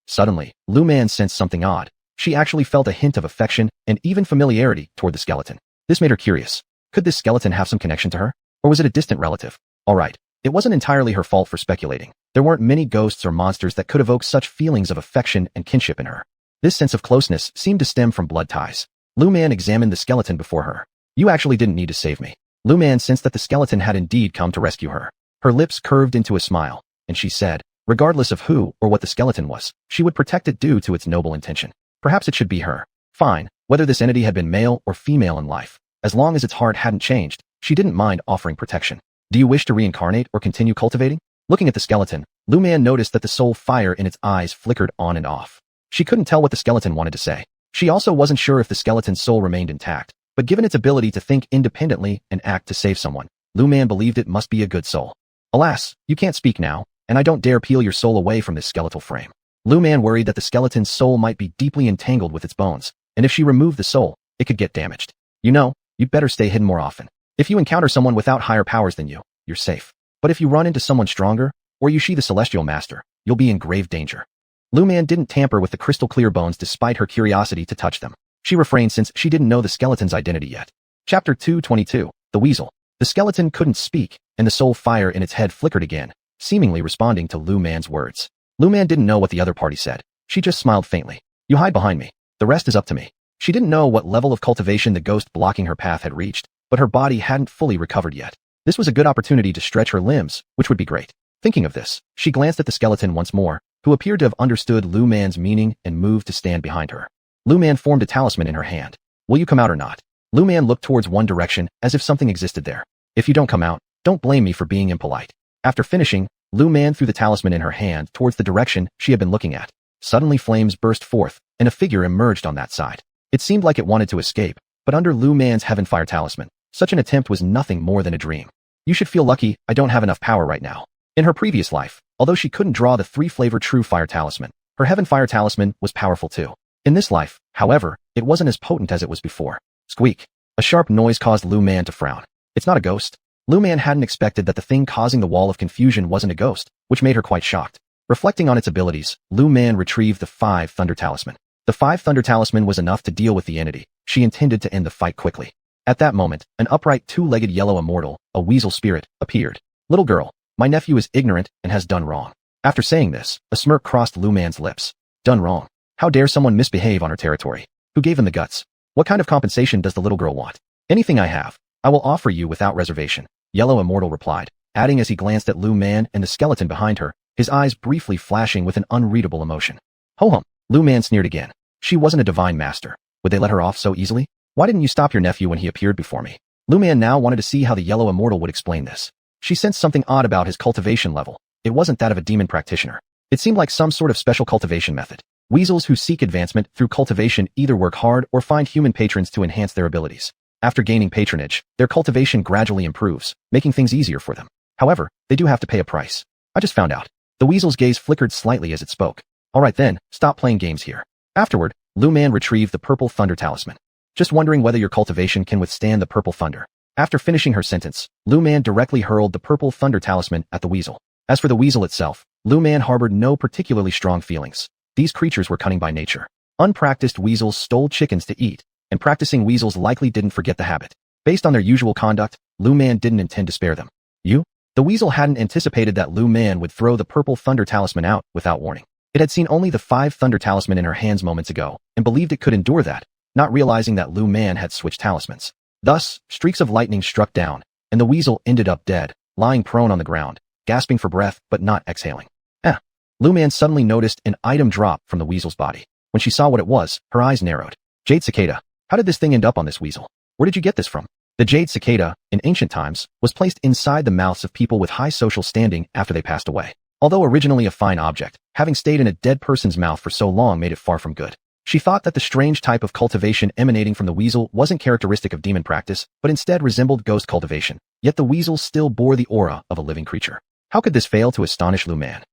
A: Suddenly, Lu Man sensed something odd. She actually felt a hint of affection and even familiarity toward the skeleton. This made her curious. Could this skeleton have some connection to her? Or was it a distant relative? Alright, it wasn't entirely her fault for speculating. There weren't many ghosts or monsters that could evoke such feelings of affection and kinship in her. This sense of closeness seemed to stem from blood ties. Lu Man examined the skeleton before her. You actually didn't need to save me. Lu Man sensed that the skeleton had indeed come to rescue her. Her lips curved into a smile, and she said, regardless of who or what the skeleton was, she would protect it due to its noble intention. Perhaps it should be her. Fine, whether this entity had been male or female in life. As long as its heart hadn't changed, she didn't mind offering protection. Do you wish to reincarnate or continue cultivating? Looking at the skeleton, Lu Man noticed that the soul fire in its eyes flickered on and off. She couldn't tell what the skeleton wanted to say. She also wasn't sure if the skeleton's soul remained intact, but given its ability to think independently and act to save someone, Lu Man believed it must be a good soul. Alas, you can't speak now, and I don't dare peel your soul away from this skeletal frame. Lu Man worried that the skeleton's soul might be deeply entangled with its bones, and if she removed the soul, it could get damaged. You know, you'd better stay hidden more often. If you encounter someone without higher powers than you, you're safe. But if you run into someone stronger, or you see the celestial master, you'll be in grave danger. Lu Man didn't tamper with the crystal clear bones despite her curiosity to touch them. She refrained since she didn't know the skeleton's identity yet. Chapter 222, The Weasel. The skeleton couldn't speak, and the soul fire in its head flickered again, seemingly responding to Lu Man's words. Lu Man didn't know what the other party said. She just smiled faintly. You hide behind me. The rest is up to me. She didn't know what level of cultivation the ghost blocking her path had reached, but her body hadn't fully recovered yet. This was a good opportunity to stretch her limbs, which would be great. Thinking of this, she glanced at the skeleton once more, who appeared to have understood Lu Man's meaning and moved to stand behind her. Lu Man formed a talisman in her hand. Will you come out or not? Lu Man looked towards one direction as if something existed there. If you don't come out, don't blame me for being impolite. After finishing, Lu Man threw the talisman in her hand towards the direction she had been looking at. Suddenly flames burst forth, and a figure emerged on that side. It seemed like it wanted to escape, but under Lu Man's Heaven Fire talisman, such an attempt was nothing more than a dream. You should feel lucky I don't have enough power right now. In her previous life, although she couldn't draw the 3-flavor True Fire talisman, her Heaven Fire talisman was powerful too. In this life, however, it wasn't as potent as it was before. Squeak. A sharp noise caused Lu Man to frown. It's not a ghost. Lu Man hadn't expected that the thing causing the wall of confusion wasn't a ghost, which made her quite shocked. Reflecting on its abilities, Lu Man retrieved the 5 Thunder Talisman. The 5 Thunder Talisman was enough to deal with the entity. She intended to end the fight quickly. At that moment, an upright 2-legged yellow immortal, a weasel spirit, appeared. Little girl, my nephew is ignorant and has done wrong. After saying this, a smirk crossed Lu Man's lips. Done wrong? How dare someone misbehave on her territory? Who gave him the guts? What kind of compensation does the little girl want? Anything I have, I will offer you without reservation. Yellow Immortal replied, adding as he glanced at Lu Man and the skeleton behind her, his eyes briefly flashing with an unreadable emotion. Ho-hum, Lu Man sneered again. She wasn't a divine master. Would they let her off so easily? Why didn't you stop your nephew when he appeared before me? Lu Man now wanted to see how the Yellow Immortal would explain this. She sensed something odd about his cultivation level. It wasn't that of a demon practitioner. It seemed like some sort of special cultivation method. Weasels who seek advancement through cultivation either work hard or find human patrons to enhance their abilities. After gaining patronage, their cultivation gradually improves, making things easier for them. However, they do have to pay a price. I just found out. The weasel's gaze flickered slightly as it spoke. Alright then, stop playing games here. Afterward, Lu Man retrieved the purple thunder talisman. Just wondering whether your cultivation can withstand the purple thunder. After finishing her sentence, Lu Man directly hurled the purple thunder talisman at the weasel. As for the weasel itself, Lu Man harbored no particularly strong feelings. These creatures were cunning by nature. Unpracticed weasels stole chickens to eat, and practicing weasels likely didn't forget the habit. Based on their usual conduct, Lu Man didn't intend to spare them. The weasel hadn't anticipated that Lu Man would throw the purple thunder talisman out without warning. It had seen only the 5 thunder talisman in her hands moments ago, and believed it could endure that, not realizing that Lu Man had switched talismans. Thus, streaks of lightning struck down, and the weasel ended up dead, lying prone on the ground, gasping for breath but not exhaling. Lu Man suddenly noticed an item drop from the weasel's body. When she saw what it was, her eyes narrowed. Jade cicada. How did this thing end up on this weasel? Where did you get this from? The jade cicada, in ancient times, was placed inside the mouths of people with high social standing after they passed away. Although originally a fine object, having stayed in a dead person's mouth for so long made it far from good. She thought that the strange type of cultivation emanating from the weasel wasn't characteristic of demon practice, but instead resembled ghost cultivation. Yet the weasel still bore the aura of a living creature. How could this fail to astonish Lu Man?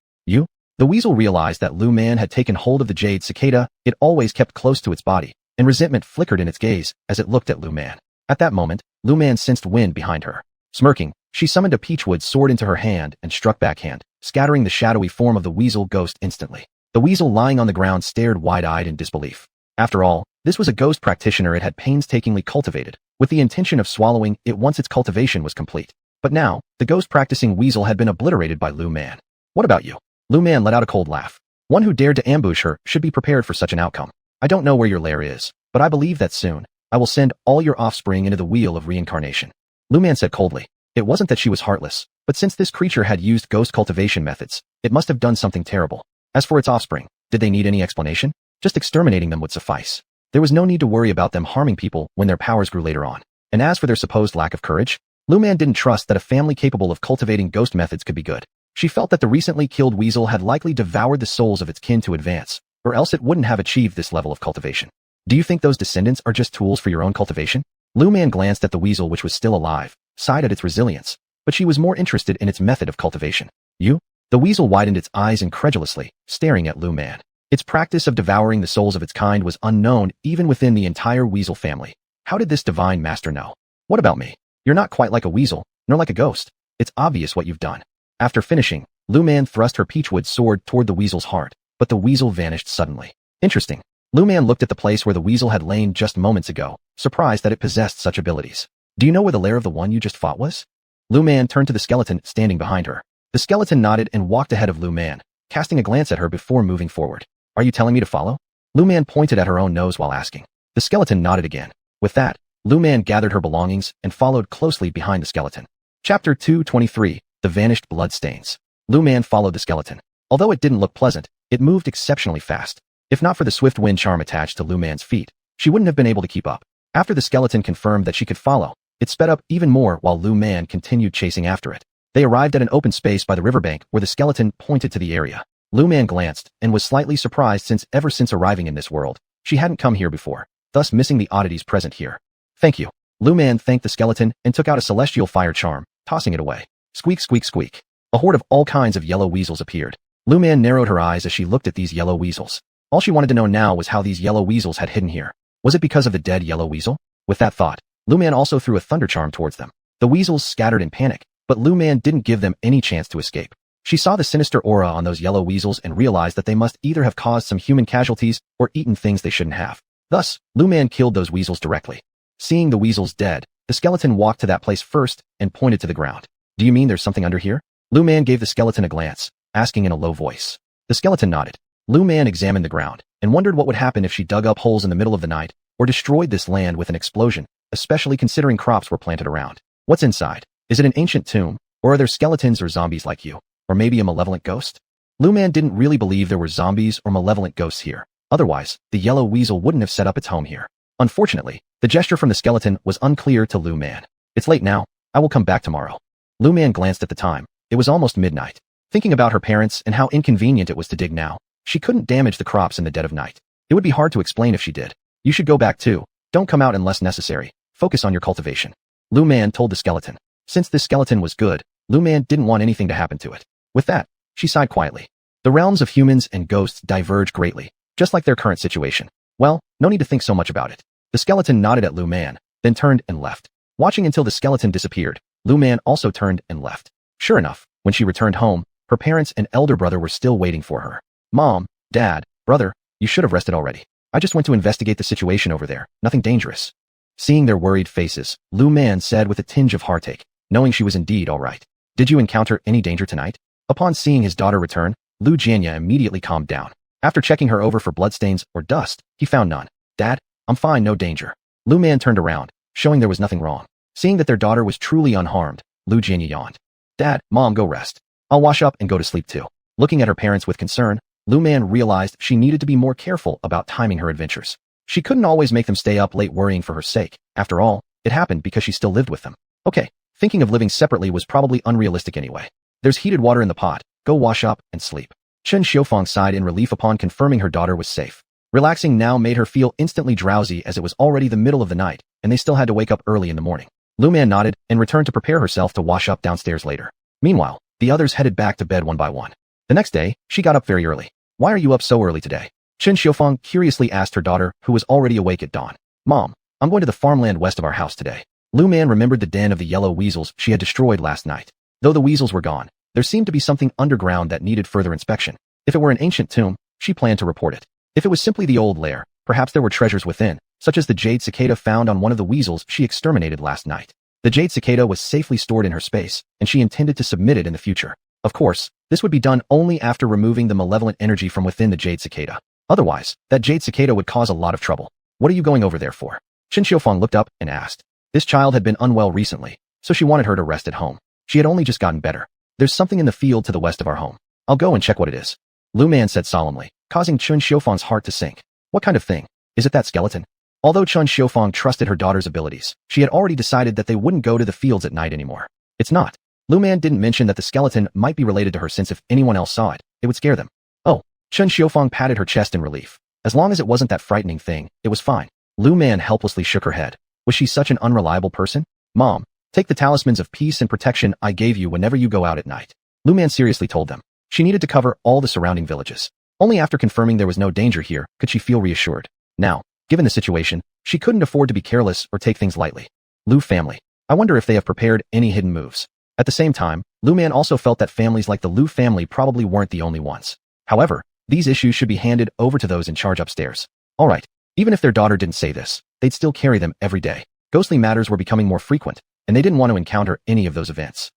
A: The weasel realized that Lu Man had taken hold of the jade cicada it always kept close to its body, and resentment flickered in its gaze as it looked at Lu Man. At that moment, Lu Man sensed wind behind her. Smirking, she summoned a peachwood sword into her hand and struck backhand, scattering the shadowy form of the weasel ghost instantly. The weasel lying on the ground stared wide-eyed in disbelief. After all, this was a ghost practitioner it had painstakingly cultivated, with the intention of swallowing it once its cultivation was complete. But now, the ghost-practicing weasel had been obliterated by Lu Man. What about you? Lu Man let out a cold laugh. One who dared to ambush her should be prepared for such an outcome. I don't know where your lair is, but I believe that soon, I will send all your offspring into the wheel of reincarnation. Lu Man said coldly. It wasn't that she was heartless, but since this creature had used ghost cultivation methods, it must have done something terrible. As for its offspring, did they need any explanation? Just exterminating them would suffice. There was no need to worry about them harming people when their powers grew later on. And as for their supposed lack of courage, Lu Man didn't trust that a family capable of cultivating ghost methods could be good. She felt that the recently killed weasel had likely devoured the souls of its kin to advance, or else it wouldn't have achieved this level of cultivation. Do you think those descendants are just tools for your own cultivation? Lu Man glanced at the weasel which was still alive, sighed at its resilience, but she was more interested in its method of cultivation. The weasel widened its eyes incredulously, staring at Lu Man. Its practice of devouring the souls of its kind was unknown even within the entire weasel family. How did this divine master know? What about me? You're not quite like a weasel, nor like a ghost. It's obvious what you've done. After finishing, Lu Man thrust her peachwood sword toward the weasel's heart, but the weasel vanished suddenly. Interesting. Lu Man looked at the place where the weasel had lain just moments ago, surprised that it possessed such abilities. Do you know where the lair of the one you just fought was? Lu Man turned to the skeleton standing behind her. The skeleton nodded and walked ahead of Lu Man, casting a glance at her before moving forward. Are you telling me to follow? Lu Man pointed at her own nose while asking. The skeleton nodded again. With that, Lu Man gathered her belongings and followed closely behind the skeleton. Chapter 223. The Vanished Bloodstains. Lu Man followed the skeleton. Although it didn't look pleasant, it moved exceptionally fast. If not for the swift wind charm attached to Lu Man's feet, she wouldn't have been able to keep up. After the skeleton confirmed that she could follow, it sped up even more while Lu Man continued chasing after it. They arrived at an open space by the riverbank where the skeleton pointed to the area. Lu Man glanced and was slightly surprised since ever since arriving in this world, she hadn't come here before, thus missing the oddities present here. Thank you. Lu Man thanked the skeleton and took out a celestial fire charm, tossing it away. Squeak, squeak, squeak. A horde of all kinds of yellow weasels appeared. Lu Man narrowed her eyes as she looked at these yellow weasels. All she wanted to know now was how these yellow weasels had hidden here. Was it because of the dead yellow weasel? With that thought, Lu Man also threw a thunder charm towards them. The weasels scattered in panic, but Lu Man didn't give them any chance to escape. She saw the sinister aura on those yellow weasels and realized that they must either have caused some human casualties or eaten things they shouldn't have. Thus, Lu Man killed those weasels directly. Seeing the weasels dead, the skeleton walked to that place first and pointed to the ground. Do you mean there's something under here? Lu Man gave the skeleton a glance, asking in a low voice. The skeleton nodded. Lu Man examined the ground and wondered what would happen if she dug up holes in the middle of the night or destroyed this land with an explosion, especially considering crops were planted around. What's inside? Is it an ancient tomb, or are there skeletons or zombies like you? Or maybe a malevolent ghost? Lu Man didn't really believe there were zombies or malevolent ghosts here. Otherwise, the yellow weasel wouldn't have set up its home here. Unfortunately, the gesture from the skeleton was unclear to Lu Man. It's late now. I will come back tomorrow. Lu Man glanced at the time. It was almost midnight. Thinking about her parents and how inconvenient it was to dig now, she couldn't damage the crops in the dead of night. It would be hard to explain if she did. You should go back too. Don't come out unless necessary. Focus on your cultivation. Lu Man told the skeleton. Since this skeleton was good, Lu Man didn't want anything to happen to it. With that, she sighed quietly. The realms of humans and ghosts diverge greatly, just like their current situation. Well, no need to think so much about it. The skeleton nodded at Lu Man, then turned and left. Watching until the skeleton disappeared, Lu Man also turned and left. Sure enough, when she returned home, her parents and elder brother were still waiting for her. Mom, Dad, brother, you should have rested already. I just went to investigate the situation over there, nothing dangerous. Seeing their worried faces, Lu Man said with a tinge of heartache, knowing she was indeed all right. Did you encounter any danger tonight? Upon seeing his daughter return, Lu Jianya immediately calmed down. After checking her over for bloodstains or dust, he found none. Dad, I'm fine, no danger. Lu Man turned around, showing there was nothing wrong. Seeing that their daughter was truly unharmed, Lu Jianya yawned. Dad, Mom, go rest. I'll wash up and go to sleep too. Looking at her parents with concern, Lu Man realized she needed to be more careful about timing her adventures. She couldn't always make them stay up late worrying for her sake. After all, it happened because she still lived with them. Okay, thinking of living separately was probably unrealistic anyway. There's heated water in the pot. Go wash up and sleep. Chen Xiufeng sighed in relief upon confirming her daughter was safe. Relaxing now made her feel instantly drowsy as it was already the middle of the night, and they still had to wake up early in the morning. Lu Man nodded and returned to prepare herself to wash up downstairs later. Meanwhile, the others headed back to bed one by one. The next day, she got up very early. Why are you up so early today? Chen Xiufeng curiously asked her daughter, who was already awake at dawn. Mom, I'm going to the farmland west of our house today. Lu Man remembered the den of the yellow weasels she had destroyed last night. Though the weasels were gone, there seemed to be something underground that needed further inspection. If it were an ancient tomb, she planned to report it. If it was simply the old lair, perhaps there were treasures within, such as the jade cicada found on one of the weasels she exterminated last night. The jade cicada was safely stored in her space, and she intended to submit it in the future. Of course, this would be done only after removing the malevolent energy from within the jade cicada. Otherwise, that jade cicada would cause a lot of trouble. What are you going over there for? Chen Xiufeng looked up and asked. This child had been unwell recently, so she wanted her to rest at home. She had only just gotten better. There's something in the field to the west of our home. I'll go and check what it is. Lu Man said solemnly, causing Chen Xiufeng's heart to sink. What kind of thing? Is it that skeleton? Although Chen Xiufeng trusted her daughter's abilities, she had already decided that they wouldn't go to the fields at night anymore. It's not. Lu Man didn't mention that the skeleton might be related to her since if anyone else saw it, it would scare them. Oh, Chen Xiufeng patted her chest in relief. As long as it wasn't that frightening thing, it was fine. Lu Man helplessly shook her head. Was she such an unreliable person? Mom, take the talismans of peace and protection I gave you whenever you go out at night. Lu Man seriously told them. She needed to cover all the surrounding villages. Only after confirming there was no danger here could she feel reassured. Now, given the situation, she couldn't afford to be careless or take things lightly. Lu family. I wonder if they have prepared any hidden moves. At the same time, Lu Man also felt that families like the Lu family probably weren't the only ones. However, these issues should be handed over to those in charge upstairs. Alright, even if their daughter didn't say this, they'd still carry them every day. Ghostly matters were becoming more frequent, and they didn't want to encounter any of those events.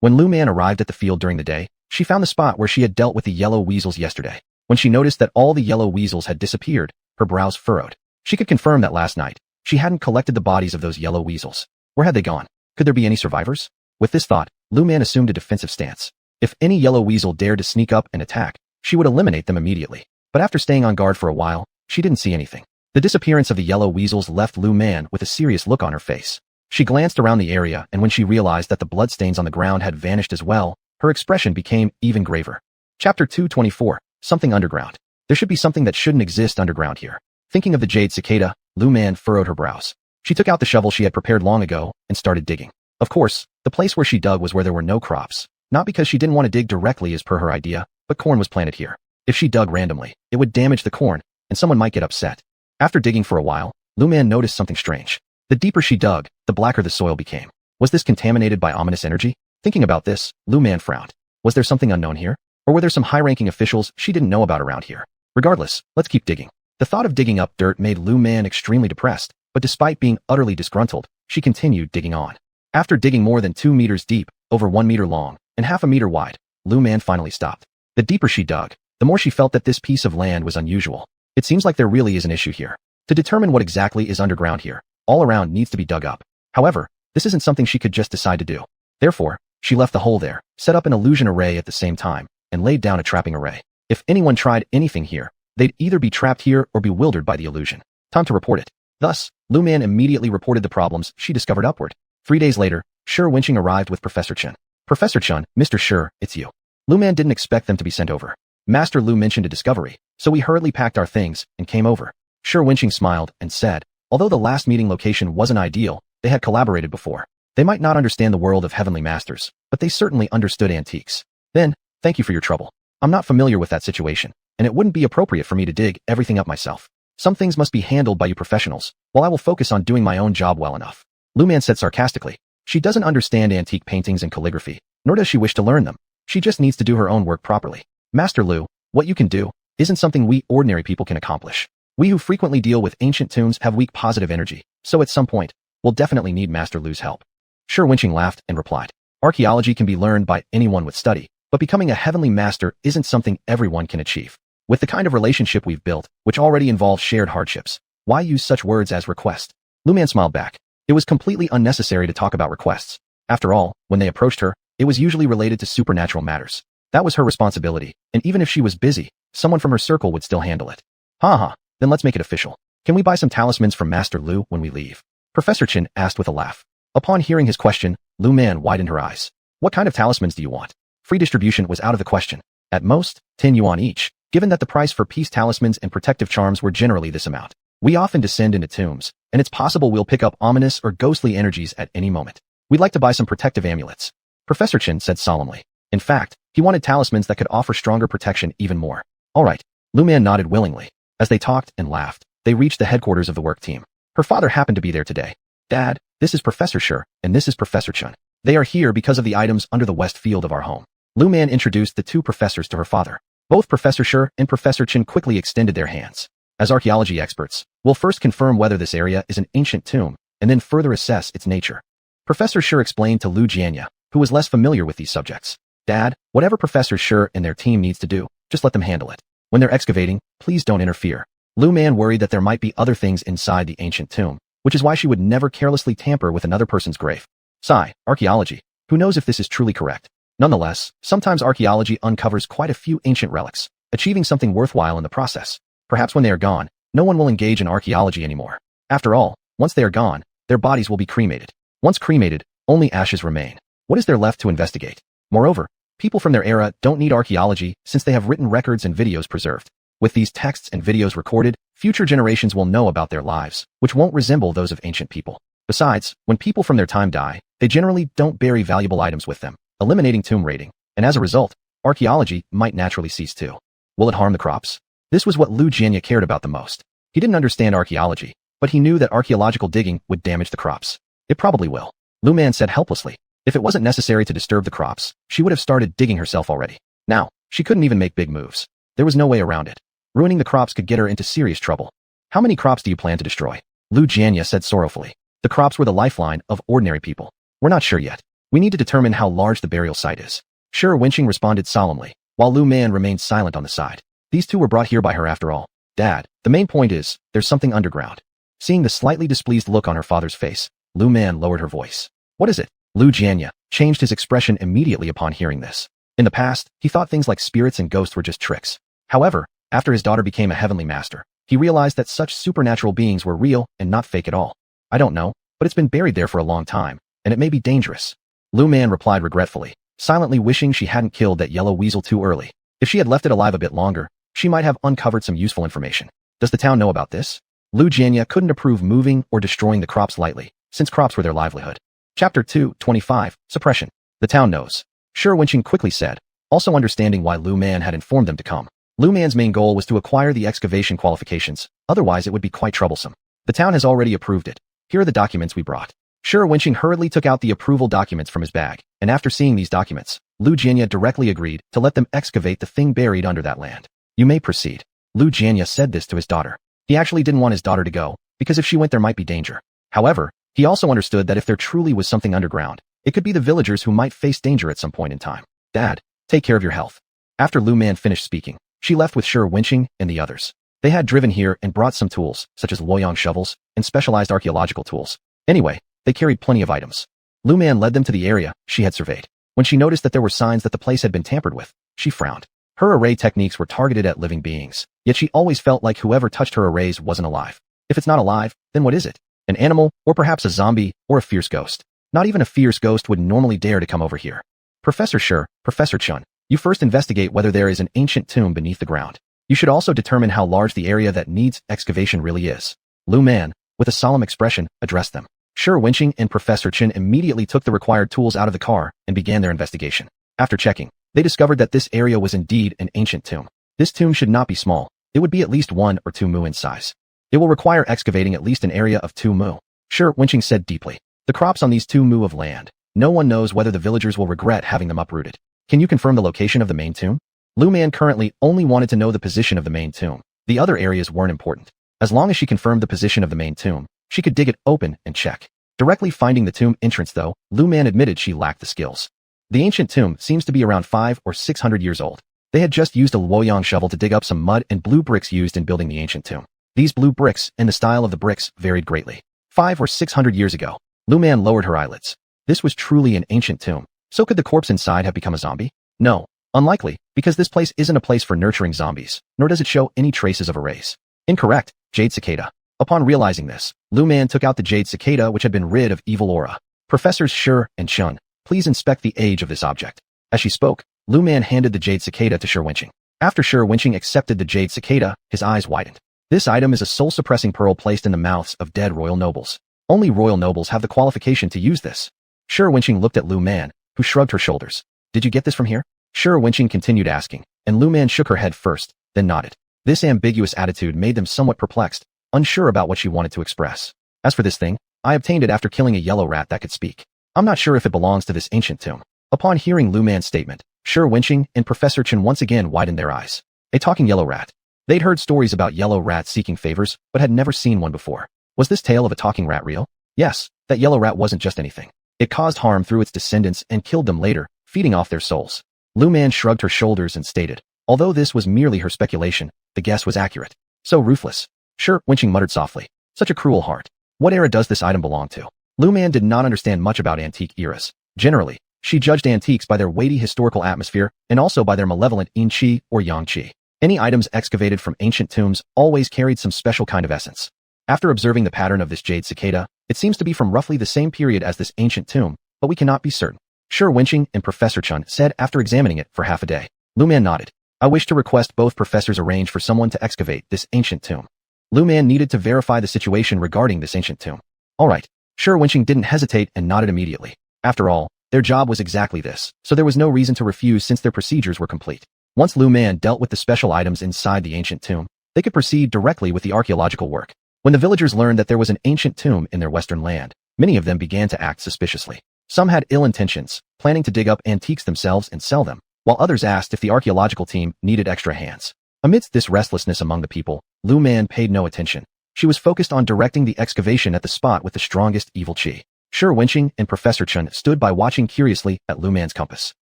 A: When Lu Man arrived at the field during the day, she found the spot where she had dealt with the yellow weasels yesterday. When she noticed that all the yellow weasels had disappeared, her brows furrowed. She could confirm that last night, she hadn't collected the bodies of those yellow weasels. Where had they gone? Could there be any survivors? With this thought, Lu Man assumed a defensive stance. If any yellow weasel dared to sneak up and attack, she would eliminate them immediately. But after staying on guard for a while, she didn't see anything. The disappearance of the yellow weasels left Lu Man with a serious look on her face. She glanced around the area, and when she realized that the bloodstains on the ground had vanished as well, her expression became even graver. Chapter 224, Something Underground. There should be something that shouldn't exist underground here. Thinking of the jade cicada, Lu Man furrowed her brows. She took out the shovel she had prepared long ago and started digging. Of course, the place where she dug was where there were no crops. Not because she didn't want to dig directly as per her idea, but corn was planted here. If she dug randomly, it would damage the corn, and someone might get upset. After digging for a while, Lu Man noticed something strange. The deeper she dug, the blacker the soil became. Was this contaminated by ominous energy? Thinking about this, Lu Man frowned. Was there something unknown here? Or were there some high-ranking officials she didn't know about around here? Regardless, let's keep digging. The thought of digging up dirt made Lu Man extremely depressed, but despite being utterly disgruntled, she continued digging on. After digging more than 2 meters deep, over 1 meter long, and half a meter wide, Lu Man finally stopped. The deeper she dug, the more she felt that this piece of land was unusual. It seems like there really is an issue here. To determine what exactly is underground here, all around needs to be dug up. However, this isn't something she could just decide to do. Therefore, she left the hole there, set up an illusion array at the same time, and laid down a trapping array. If anyone tried anything here, they'd either be trapped here or bewildered by the illusion. Time to report it. Thus, Lu Man immediately reported the problems she discovered upward. 3 days later, Shi Wenqing arrived with Professor Chen. Professor Chen, Mr. Shi, it's you. Lu Man didn't expect them to be sent over. Master Lu mentioned a discovery, so we hurriedly packed our things and came over. Shi Wenqing smiled and said, Although the last meeting location wasn't ideal, they had collaborated before. They might not understand the world of heavenly masters, but they certainly understood antiques. Then, thank you for your trouble. I'm not familiar with that situation, and it wouldn't be appropriate for me to dig everything up myself. Some things must be handled by you professionals, while I will focus on doing my own job well enough. Lu Man said sarcastically. She doesn't understand antique paintings and calligraphy, nor does she wish to learn them. She just needs to do her own work properly. Master Lu, what you can do isn't something we ordinary people can accomplish. We who frequently deal with ancient tombs have weak positive energy, so at some point, we'll definitely need Master Lu's help. Shi Wenqing laughed and replied, archaeology can be learned by anyone with study, but becoming a heavenly master isn't something everyone can achieve. With the kind of relationship we've built, which already involves shared hardships, why use such words as request? Lu Man smiled back. It was completely unnecessary to talk about requests. After all, when they approached her, it was usually related to supernatural matters. That was her responsibility, and even if she was busy, someone from her circle would still handle it. Haha, then let's make it official. Can we buy some talismans from Master Lu when we leave? Professor Chen asked with a laugh. Upon hearing his question, Lu Man widened her eyes. What kind of talismans do you want? Free distribution was out of the question. At most, 10 yuan each, given that the price for peace talismans and protective charms were generally this amount. We often descend into tombs, and it's possible we'll pick up ominous or ghostly energies at any moment. We'd like to buy some protective amulets. Professor Chen said solemnly. In fact, he wanted talismans that could offer stronger protection even more. All right. Lu Man nodded willingly. As they talked and laughed, they reached the headquarters of the work team. Her father happened to be there today. Dad, this is Professor Shi, and this is Professor Chen. They are here because of the items under the west field of our home. Lu Man introduced the two professors to her father. Both Professor Shi and Professor Chen quickly extended their hands. As archaeology experts, we'll first confirm whether this area is an ancient tomb, and then further assess its nature. Professor Shi explained to Lu Jianya, who was less familiar with these subjects. Dad, whatever Professor Shi and their team needs to do, just let them handle it. When they're excavating, please don't interfere. Lu Man worried that there might be other things inside the ancient tomb, which is why she would never carelessly tamper with another person's grave. Sigh, archaeology. Who knows if this is truly correct? Nonetheless, sometimes archaeology uncovers quite a few ancient relics, achieving something worthwhile in the process. Perhaps when they are gone, no one will engage in archaeology anymore. After all, once they are gone, their bodies will be cremated. Once cremated, only ashes remain. What is there left to investigate? Moreover, people from their era don't need archaeology since they have written records and videos preserved. With these texts and videos recorded, future generations will know about their lives, which won't resemble those of ancient people. Besides, when people from their time die, they generally don't bury valuable items with them, eliminating tomb raiding, and as a result, archaeology might naturally cease too. Will it harm the crops? This was what Lu Jianya cared about the most. He didn't understand archaeology, but he knew that archaeological digging would damage the crops. It probably will. Lu Man said helplessly. If it wasn't necessary to disturb the crops, she would have started digging herself already. Now, she couldn't even make big moves. There was no way around it. Ruining the crops could get her into serious trouble. How many crops do you plan to destroy? Lu Jianya said sorrowfully. The crops were the lifeline of ordinary people. We're not sure yet. We need to determine how large the burial site is. Shi Wenqing responded solemnly, while Lu Man remained silent on the side. These two were brought here by her after all. Dad, the main point is, there's something underground. Seeing the slightly displeased look on her father's face, Lu Man lowered her voice. What is it? Lu Jianya changed his expression immediately upon hearing this. In the past, he thought things like spirits and ghosts were just tricks. However, after his daughter became a heavenly master, he realized that such supernatural beings were real and not fake at all. I don't know, but it's been buried there for a long time, and it may be dangerous. Lu Man replied regretfully, silently wishing she hadn't killed that yellow weasel too early. If she had left it alive a bit longer, she might have uncovered some useful information. Does the town know about this? Lu Jianya couldn't approve moving or destroying the crops lightly, since crops were their livelihood. Chapter 2:25, Suppression. The town knows. Shi Wenqing quickly said, also understanding why Lu Man had informed them to come. Lu Man's main goal was to acquire the excavation qualifications, otherwise it would be quite troublesome. The town has already approved it. Here are the documents we brought. Shi Wenqing hurriedly took out the approval documents from his bag, and after seeing these documents, Lu Jianya directly agreed to let them excavate the thing buried under that land. You may proceed. Lu Jianya said this to his daughter. He actually didn't want his daughter to go, because if she went there might be danger. However, he also understood that if there truly was something underground, it could be the villagers who might face danger at some point in time. Dad, take care of your health. After Lu Man finished speaking, she left with Shi Wenqing and the others. They had driven here and brought some tools, such as loyang shovels and specialized archaeological tools. Anyway, they carried plenty of items. Lu Man led them to the area she had surveyed. When she noticed that there were signs that the place had been tampered with, she frowned. Her array techniques were targeted at living beings, yet she always felt like whoever touched her arrays wasn't alive. If it's not alive, then what is it? An animal, or perhaps a zombie, or a fierce ghost. Not even a fierce ghost would normally dare to come over here. Professor Shi, Professor Chen, you first investigate whether there is an ancient tomb beneath the ground. You should also determine how large the area that needs excavation really is. Lu Man, with a solemn expression, addressed them. Shi Wenqing and Professor Chen immediately took the required tools out of the car and began their investigation. After checking, they discovered that this area was indeed an ancient tomb. This tomb should not be small. It would be at least 1 or 2 mu in size. It will require excavating at least an area of 2 mu. Shi Wenqing said deeply. The crops on these 2 mu of land. No one knows whether the villagers will regret having them uprooted. Can you confirm the location of the main tomb? Lu Man currently only wanted to know the position of the main tomb. The other areas weren't important. As long as she confirmed the position of the main tomb, she could dig it open and check. Directly finding the tomb entrance though, Lu Man admitted she lacked the skills. The ancient tomb seems to be around 500 or 600 years old. They had just used a Luoyang shovel to dig up some mud and blue bricks used in building the ancient tomb. These blue bricks and the style of the bricks varied greatly. 500 or 600 years ago, Lu Man lowered her eyelids. This was truly an ancient tomb. So could the corpse inside have become a zombie? No. Unlikely, because this place isn't a place for nurturing zombies, nor does it show any traces of a race. Incorrect. Jade cicada. Upon realizing this, Lu Man took out the jade cicada which had been rid of evil aura. Professors Shi and Chun, please inspect the age of this object. As she spoke, Lu Man handed the jade cicada to Shi Wenqing. After Shi Wenqing accepted the jade cicada, his eyes widened. This item is a soul-suppressing pearl placed in the mouths of dead royal nobles. Only royal nobles have the qualification to use this. Shi Wenqing looked at Lu Man, who shrugged her shoulders. Did you get this from here? Shi Wenqing continued asking, and Lu Man shook her head first, then nodded. This ambiguous attitude made them somewhat perplexed, unsure about what she wanted to express. As for this thing, I obtained it after killing a yellow rat that could speak. I'm not sure if it belongs to this ancient tomb. Upon hearing Lu Man's statement, Shi Wenqing and Professor Chen once again widened their eyes. A talking yellow rat. They'd heard stories about yellow rats seeking favors, but had never seen one before. Was this tale of a talking rat real? Yes, that yellow rat wasn't just anything. It caused harm through its descendants and killed them later, feeding off their souls. Lu Man shrugged her shoulders and stated, although this was merely her speculation, the guess was accurate. So ruthless. Shi Wenqing muttered softly. Such a cruel heart. What era does this item belong to? Lu Man did not understand much about antique eras. Generally, she judged antiques by their weighty historical atmosphere and also by their malevolent yin qi or yang qi. Any items excavated from ancient tombs always carried some special kind of essence. After observing the pattern of this jade cicada, it seems to be from roughly the same period as this ancient tomb, but we cannot be certain. Shi Wenqing and Professor Chun said after examining it for half a day. Lu Man nodded. I wish to request both professors arrange for someone to excavate this ancient tomb. Lu Man needed to verify the situation regarding this ancient tomb. All right. Shi Wenqing didn't hesitate and nodded immediately. After all, their job was exactly this, so there was no reason to refuse since their procedures were complete. Once Lu Man dealt with the special items inside the ancient tomb, they could proceed directly with the archaeological work. When the villagers learned that there was an ancient tomb in their western land, many of them began to act suspiciously. Some had ill intentions, planning to dig up antiques themselves and sell them, while others asked if the archaeological team needed extra hands. Amidst this restlessness among the people, Lu Man paid no attention. She was focused on directing the excavation at the spot with the strongest evil qi. Shi Wenqing and Professor Chun stood by watching curiously at Lu Man's compass.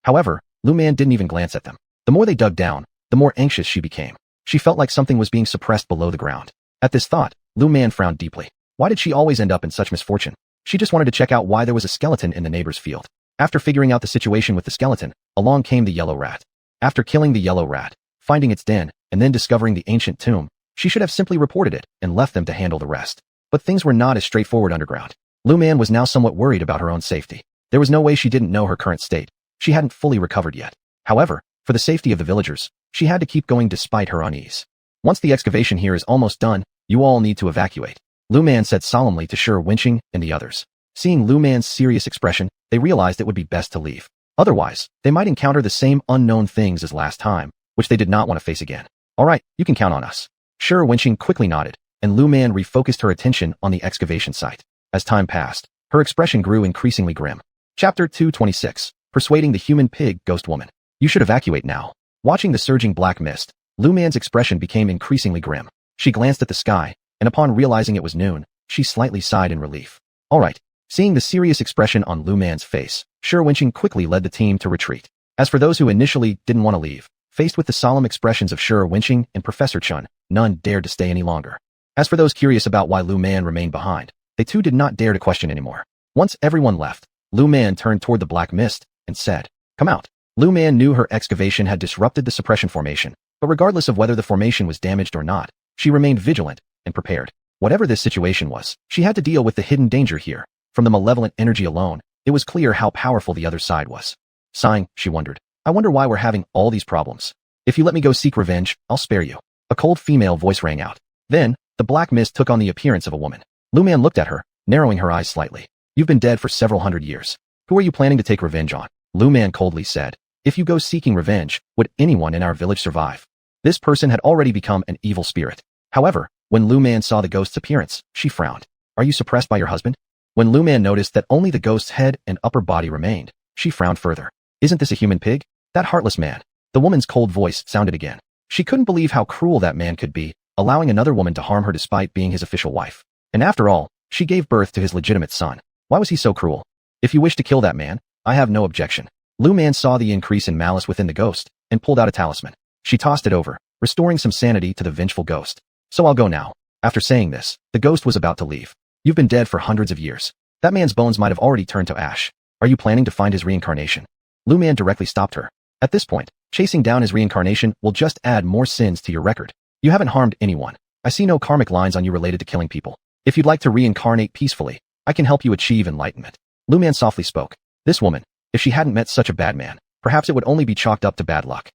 A: However, Lu Man didn't even glance at them. The more they dug down, the more anxious she became. She felt like something was being suppressed below the ground. At this thought, Lu Man frowned deeply. Why did she always end up in such misfortune? She just wanted to check out why there was a skeleton in the neighbor's field. After figuring out the situation with the skeleton, along came the yellow rat. After killing the yellow rat, finding its den, and then discovering the ancient tomb, she should have simply reported it and left them to handle the rest. But things were not as straightforward underground. Lu Man was now somewhat worried about her own safety. There was no way she didn't know her current state. She hadn't fully recovered yet. However, for the safety of the villagers, she had to keep going despite her unease. Once the excavation here is almost done, you all need to evacuate, Lu Man said solemnly to Shi Wenqing and the others. Seeing Lu Man's serious expression, they realized it would be best to leave. Otherwise, they might encounter the same unknown things as last time, which they did not want to face again. All right, you can count on us. Shi Wenqing quickly nodded, and Lu Man refocused her attention on the excavation site. As time passed, her expression grew increasingly grim. Chapter 226, Persuading the Human Pig Ghost Woman. You should evacuate now. Watching the surging black mist, Lu Man's expression became increasingly grim. She glanced at the sky, and upon realizing it was noon, she slightly sighed in relief. All right. Seeing the serious expression on Lu Man's face, Shi Wenqing quickly led the team to retreat. As for those who initially didn't want to leave, faced with the solemn expressions of Shi Wenqing and Professor Chun, none dared to stay any longer. As for those curious about why Lu Man remained behind, they too did not dare to question anymore. Once everyone left, Lu Man turned toward the black mist and said, "Come out." Lu Man knew her excavation had disrupted the suppression formation, but regardless of whether the formation was damaged or not, she remained vigilant and prepared. Whatever this situation was, she had to deal with the hidden danger here. From the malevolent energy alone, it was clear how powerful the other side was. Sighing, she wondered, I wonder why we're having all these problems. If you let me go seek revenge, I'll spare you. A cold female voice rang out. Then, the black mist took on the appearance of a woman. Lu Man looked at her, narrowing her eyes slightly. You've been dead for several hundred years. Who are you planning to take revenge on? Lu Man coldly said. If you go seeking revenge, would anyone in our village survive? This person had already become an evil spirit. However, when Lu Man saw the ghost's appearance, she frowned. Are you suppressed by your husband? When Lu Man noticed that only the ghost's head and upper body remained, she frowned further. Isn't this a human pig? That heartless man. The woman's cold voice sounded again. She couldn't believe how cruel that man could be, allowing another woman to harm her despite being his official wife. And after all, she gave birth to his legitimate son. Why was he so cruel? If you wish to kill that man, I have no objection. Lu Man saw the increase in malice within the ghost and pulled out a talisman. She tossed it over, restoring some sanity to the vengeful ghost. So I'll go now. After saying this, the ghost was about to leave. You've been dead for hundreds of years. That man's bones might have already turned to ash. Are you planning to find his reincarnation? Lu Man directly stopped her. At this point, chasing down his reincarnation will just add more sins to your record. You haven't harmed anyone. I see no karmic lines on you related to killing people. If you'd like to reincarnate peacefully, I can help you achieve enlightenment. Lu Man softly spoke. This woman, if she hadn't met such a bad man, perhaps it would only be chalked up to bad luck.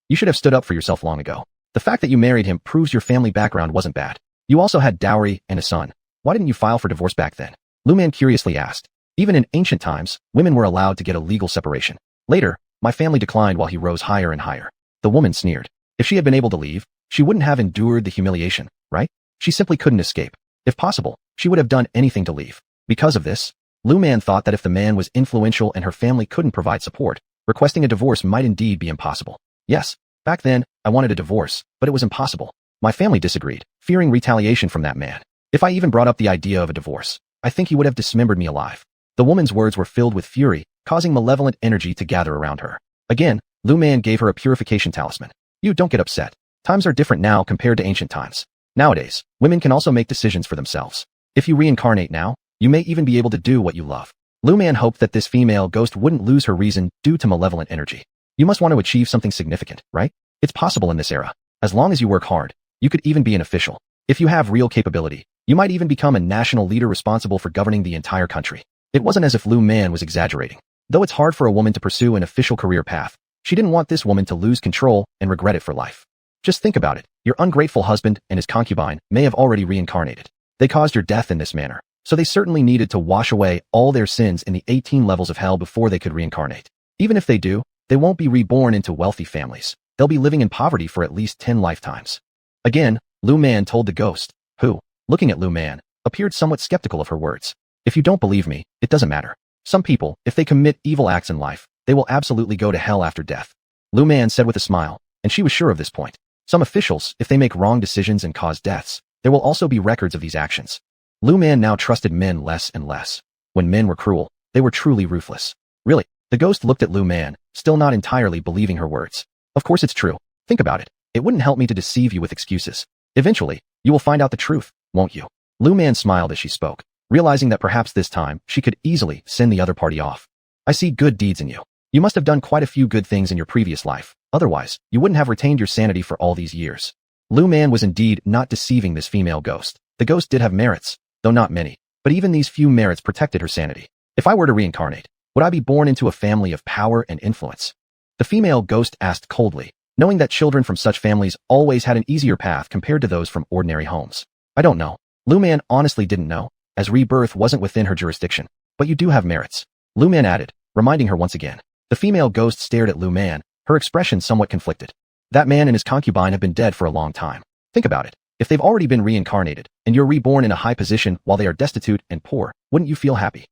A: You should have stood up for yourself long ago. The fact that you married him proves your family background wasn't bad. You also had dowry and a son. Why didn't you file for divorce back then? Lu Man curiously asked. Even in ancient times, women were allowed to get a legal separation. Later, my family declined while he rose higher and higher. The woman sneered. If she had been able to leave, she wouldn't have endured the humiliation, right? She simply couldn't escape. If possible, she would have done anything to leave. Because of this, Lu Man thought that if the man was influential and her family couldn't provide support, requesting a divorce might indeed be impossible. Yes, back then, I wanted a divorce, but it was impossible. My family disagreed, fearing retaliation from that man. If I even brought up the idea of a divorce, I think he would have dismembered me alive. The woman's words were filled with fury, causing malevolent energy to gather around her. Again, Lu Man gave her a purification talisman. You don't get upset. Times are different now compared to ancient times. Nowadays, women can also make decisions for themselves. If you reincarnate now, you may even be able to do what you love. Lu Man hoped that this female ghost wouldn't lose her reason due to malevolent energy. You must want to achieve something significant, right? It's possible in this era. As long as you work hard, you could even be an official. If you have real capability, you might even become a national leader responsible for governing the entire country. It wasn't as if Lu Man was exaggerating. Though it's hard for a woman to pursue an official career path, she didn't want this woman to lose control and regret it for life. Just think about it. Your ungrateful husband and his concubine may have already reincarnated. They caused your death in this manner, so they certainly needed to wash away all their sins in the 18 levels of hell before they could reincarnate. Even if they do, they won't be reborn into wealthy families. They'll be living in poverty for at least 10 lifetimes. Again, Lu Man told the ghost, who, looking at Lu Man, appeared somewhat skeptical of her words. If you don't believe me, it doesn't matter. Some people, if they commit evil acts in life, they will absolutely go to hell after death. Lu Man said with a smile, and she was sure of this point. Some officials, if they make wrong decisions and cause deaths, there will also be records of these actions. Lu Man now trusted men less and less. When men were cruel, they were truly ruthless. Really, the ghost looked at Lu Man, still not entirely believing her words. Of course it's true. Think about it. It wouldn't help me to deceive you with excuses. Eventually, you will find out the truth, won't you? Lu Man smiled as she spoke, realizing that perhaps this time she could easily send the other party off. I see good deeds in you. You must have done quite a few good things in your previous life. Otherwise, you wouldn't have retained your sanity for all these years. Lu Man was indeed not deceiving this female ghost. The ghost did have merits, though not many, but even these few merits protected her sanity. If I were to reincarnate, would I be born into a family of power and influence? The female ghost asked coldly, knowing that children from such families always had an easier path compared to those from ordinary homes. I don't know. Lu Man honestly didn't know, as rebirth wasn't within her jurisdiction. But you do have merits. Lu Man added, reminding her once again. The female ghost stared at Lu Man, her expression somewhat conflicted. That man and his concubine have been dead for a long time. Think about it. If they've already been reincarnated, and you're reborn in a high position while they are destitute and poor, wouldn't you feel happy?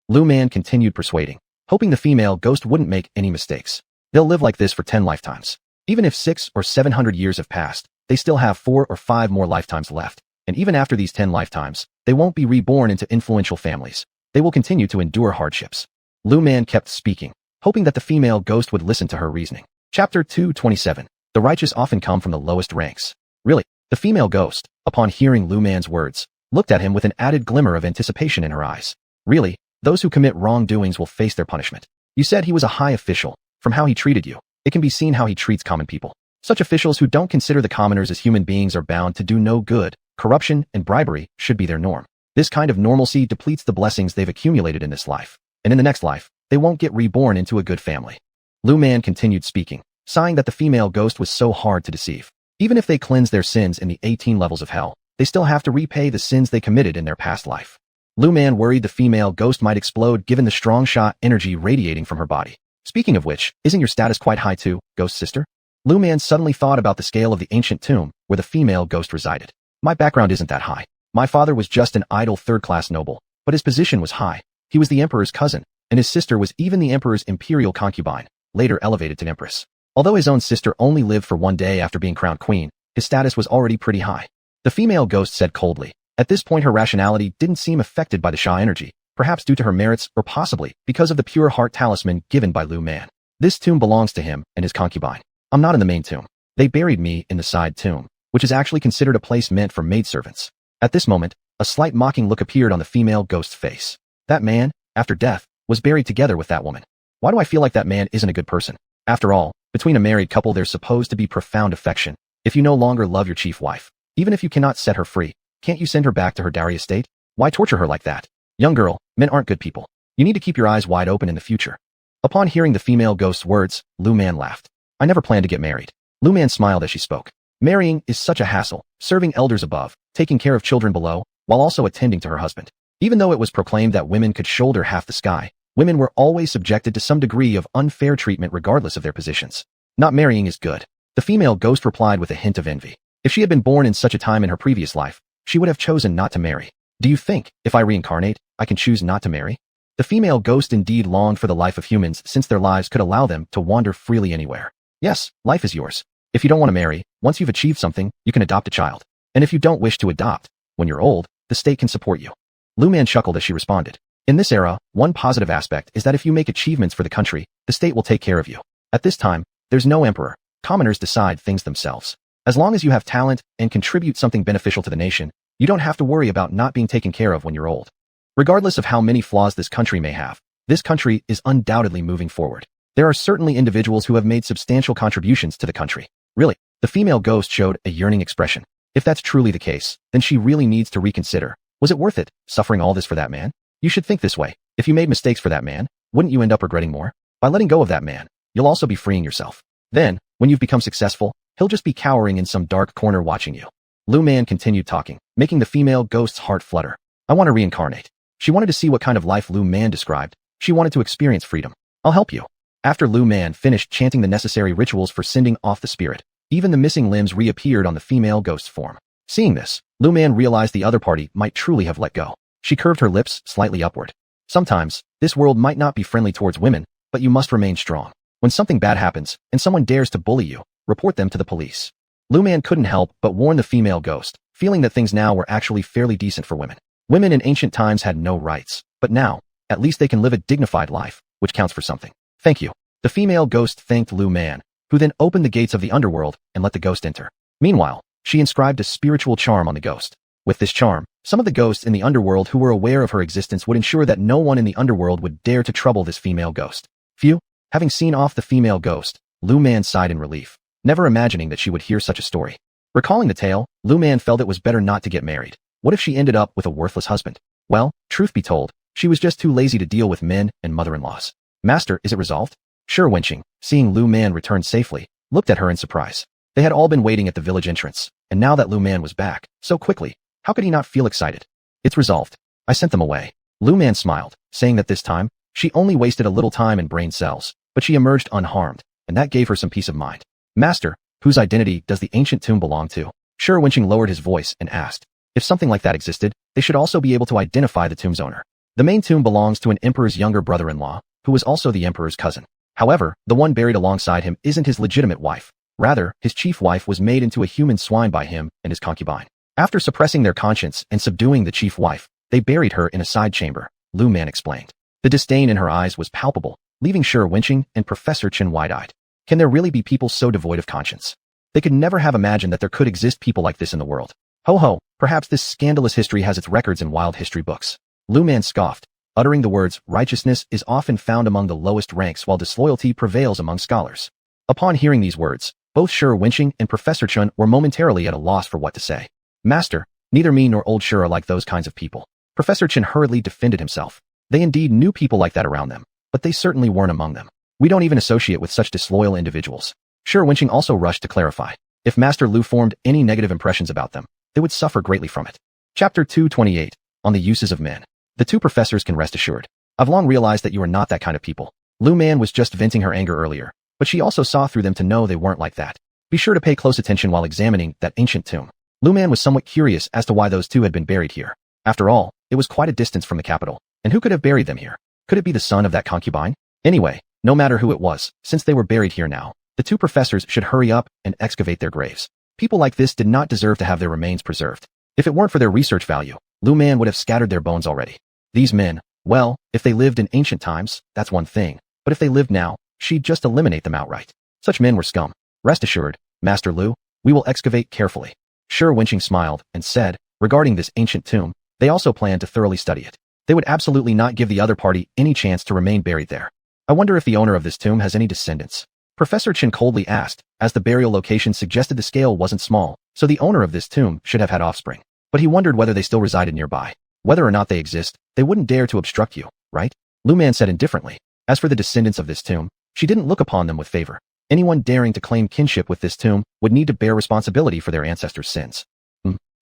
A: Lu Man continued persuading, hoping the female ghost wouldn't make any mistakes. They'll live like this for 10 lifetimes. Even if 600 or 700 years have passed, they still have 4 or 5 more lifetimes left. And even after these 10 lifetimes, they won't be reborn into influential families. They will continue to endure hardships. Lu Man kept speaking, hoping that the female ghost would listen to her reasoning. Chapter 227. The righteous often come from the lowest ranks. Really, the female ghost, upon hearing Lu Man's words, looked at him with an added glimmer of anticipation in her eyes. Really, those who commit wrongdoings will face their punishment. You said he was a high official. From how he treated you, it can be seen how he treats common people. Such officials who don't consider the commoners as human beings are bound to do no good. Corruption and bribery should be their norm. This kind of normalcy depletes the blessings they've accumulated in this life. And in the next life, they won't get reborn into a good family. Lu Man continued speaking, sighing that the female ghost was so hard to deceive. Even if they cleanse their sins in the 18 levels of hell, they still have to repay the sins they committed in their past life. Lu Man worried the female ghost might explode given the strong Xia energy radiating from her body. Speaking of which, isn't your status quite high too, ghost sister? Lu Man suddenly thought about the scale of the ancient tomb where the female ghost resided. My background isn't that high. My father was just an idle third-class noble, but his position was high. He was the emperor's cousin, and his sister was even the emperor's imperial concubine, later elevated to empress. Although his own sister only lived for one day after being crowned queen, his status was already pretty high. The female ghost said coldly. At this point her rationality didn't seem affected by the Xia energy, perhaps due to her merits or possibly because of the pure heart talisman given by Lu Man. This tomb belongs to him and his concubine. I'm not in the main tomb. They buried me in the side tomb, which is actually considered a place meant for maidservants. At this moment, a slight mocking look appeared on the female ghost's face. That man, after death, was buried together with that woman. Why do I feel like that man isn't a good person? After all, between a married couple there's supposed to be profound affection. If you no longer love your chief wife, even if you cannot set her free, can't you send her back to her dowry estate? Why torture her like that? Young girl, men aren't good people. You need to keep your eyes wide open in the future. Upon hearing the female ghost's words, Lu Man laughed. I never planned to get married. Lu Man smiled as she spoke. Marrying is such a hassle, serving elders above, taking care of children below, while also attending to her husband. Even though it was proclaimed that women could shoulder half the sky, women were always subjected to some degree of unfair treatment regardless of their positions. Not marrying is good. The female ghost replied with a hint of envy. If she had been born in such a time in her previous life, she would have chosen not to marry. Do you think, if I reincarnate, I can choose not to marry? The female ghost indeed longed for the life of humans since their lives could allow them to wander freely anywhere. Yes, life is yours. If you don't want to marry, once you've achieved something, you can adopt a child. And if you don't wish to adopt, when you're old, the state can support you. Lu Man chuckled as she responded. In this era, one positive aspect is that if you make achievements for the country, the state will take care of you. At this time, there's no emperor. Commoners decide things themselves. As long as you have talent and contribute something beneficial to the nation, you don't have to worry about not being taken care of when you're old. Regardless of how many flaws this country may have, this country is undoubtedly moving forward. There are certainly individuals who have made substantial contributions to the country. Really, the female ghost showed a yearning expression. If that's truly the case, then she really needs to reconsider. Was it worth it, suffering all this for that man? You should think this way. If you made mistakes for that man, wouldn't you end up regretting more? By letting go of that man, you'll also be freeing yourself. Then, when you've become successful, he'll just be cowering in some dark corner watching you. Lu Man continued talking, making the female ghost's heart flutter. I want to reincarnate. She wanted to see what kind of life Lu Man described. She wanted to experience freedom. I'll help you. After Lu Man finished chanting the necessary rituals for sending off the spirit, even the missing limbs reappeared on the female ghost's form. Seeing this, Lu Man realized the other party might truly have let go. She curved her lips slightly upward. Sometimes, this world might not be friendly towards women, but you must remain strong. When something bad happens, and someone dares to bully you, report them to the police. Lu Man couldn't help but warn the female ghost, feeling that things now were actually fairly decent for women. Women in ancient times had no rights, but now, at least they can live a dignified life, which counts for something. Thank you. The female ghost thanked Lu Man, who then opened the gates of the underworld and let the ghost enter. Meanwhile, she inscribed a spiritual charm on the ghost. With this charm, some of the ghosts in the underworld who were aware of her existence would ensure that no one in the underworld would dare to trouble this female ghost. Phew. Having seen off the female ghost, Lu Man sighed in relief, never imagining that she would hear such a story. Recalling the tale, Lu Man felt it was better not to get married. What if she ended up with a worthless husband? Well, truth be told, she was just too lazy to deal with men and mother-in-laws. Master, is it resolved? Sure. Wenching, seeing Lu Man return safely, looked at her in surprise. They had all been waiting at the village entrance, and now that Lu Man was back, so quickly, how could he not feel excited? It's resolved. I sent them away. Lu Man smiled, saying that this time, she only wasted a little time and brain cells, but she emerged unharmed, and that gave her some peace of mind. Master, whose identity does the ancient tomb belong to? Sure. Wenching lowered his voice and asked. If something like that existed, they should also be able to identify the tomb's owner. The main tomb belongs to an emperor's younger brother-in-law, who was also the emperor's cousin. However, the one buried alongside him isn't his legitimate wife. Rather, his chief wife was made into a human swine by him and his concubine. After suppressing their conscience and subduing the chief wife, they buried her in a side chamber, Lu Man explained. The disdain in her eyes was palpable, leaving Sure Wenching and Professor Chen wide-eyed. Can there really be people so devoid of conscience? They could never have imagined that there could exist people like this in the world. Ho ho, perhaps this scandalous history has its records in wild history books. Lu Man scoffed, uttering the words, righteousness is often found among the lowest ranks while disloyalty prevails among scholars. Upon hearing these words, both Sure Wenching and Professor Chen were momentarily at a loss for what to say. Master, neither me nor old Sure are like those kinds of people. Professor Chen hurriedly defended himself. They indeed knew people like that around them, but they certainly weren't among them. We don't even associate with such disloyal individuals. Sure Wenching also rushed to clarify. If Master Lu formed any negative impressions about them, they would suffer greatly from it. Chapter 228, on the uses of men. The two professors can rest assured. I've long realized that you are not that kind of people. Lu Man was just venting her anger earlier, but she also saw through them to know they weren't like that. Be sure to pay close attention while examining that ancient tomb. Lu Man was somewhat curious as to why those two had been buried here. After all, it was quite a distance from the capital, and who could have buried them here? Could it be the son of that concubine? Anyway, no matter who it was, since they were buried here now, the two professors should hurry up and excavate their graves. People like this did not deserve to have their remains preserved. If it weren't for their research value, Lu Man would have scattered their bones already. These men, well, if they lived in ancient times, that's one thing, but if they lived now, she'd just eliminate them outright. Such men were scum. Rest assured, Master Lu, we will excavate carefully. Sure Wenqing smiled and said, regarding this ancient tomb, they also planned to thoroughly study it. They would absolutely not give the other party any chance to remain buried there. I wonder if the owner of this tomb has any descendants. Professor Chen coldly asked, as the burial location suggested the scale wasn't small, so the owner of this tomb should have had offspring. But he wondered whether they still resided nearby. Whether or not they exist, they wouldn't dare to obstruct you, right? Lu Man said indifferently. As for the descendants of this tomb, she didn't look upon them with favor. Anyone daring to claim kinship with this tomb would need to bear responsibility for their ancestors' sins.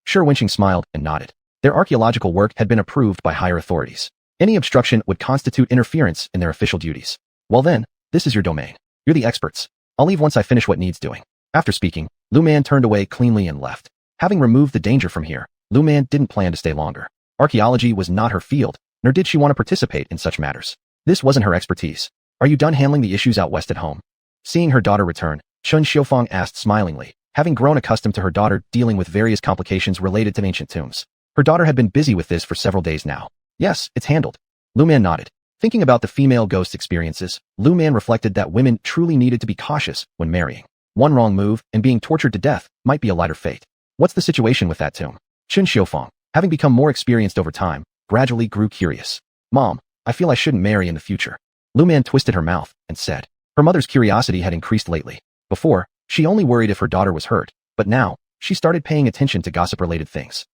A: Sure Wenqing smiled and nodded. Their archaeological work had been approved by higher authorities. Any obstruction would constitute interference in their official duties. Well then, this is your domain. You're the experts. I'll leave once I finish what needs doing. After speaking, Lu Man turned away cleanly and left. Having removed the danger from here, Lu Man didn't plan to stay longer. Archaeology was not her field, nor did she want to participate in such matters. This wasn't her expertise. Are you done handling the issues out west at home? Seeing her daughter return, Chen Xiufang asked smilingly, having grown accustomed to her daughter dealing with various complications related to ancient tombs. Her daughter had been busy with this for several days now. Yes, it's handled. Lu Man nodded. Thinking about the female ghost's experiences, Lu Man reflected that women truly needed to be cautious when marrying. One wrong move and being tortured to death might be a lighter fate. What's the situation with that tomb? Chen Xiufang, having become more experienced over time, gradually grew curious. Mom, I feel I shouldn't marry in the future. Lu Man twisted her mouth and said. Her mother's curiosity had increased lately. Before, she only worried if her daughter was hurt, but now, she started paying attention to gossip-related things.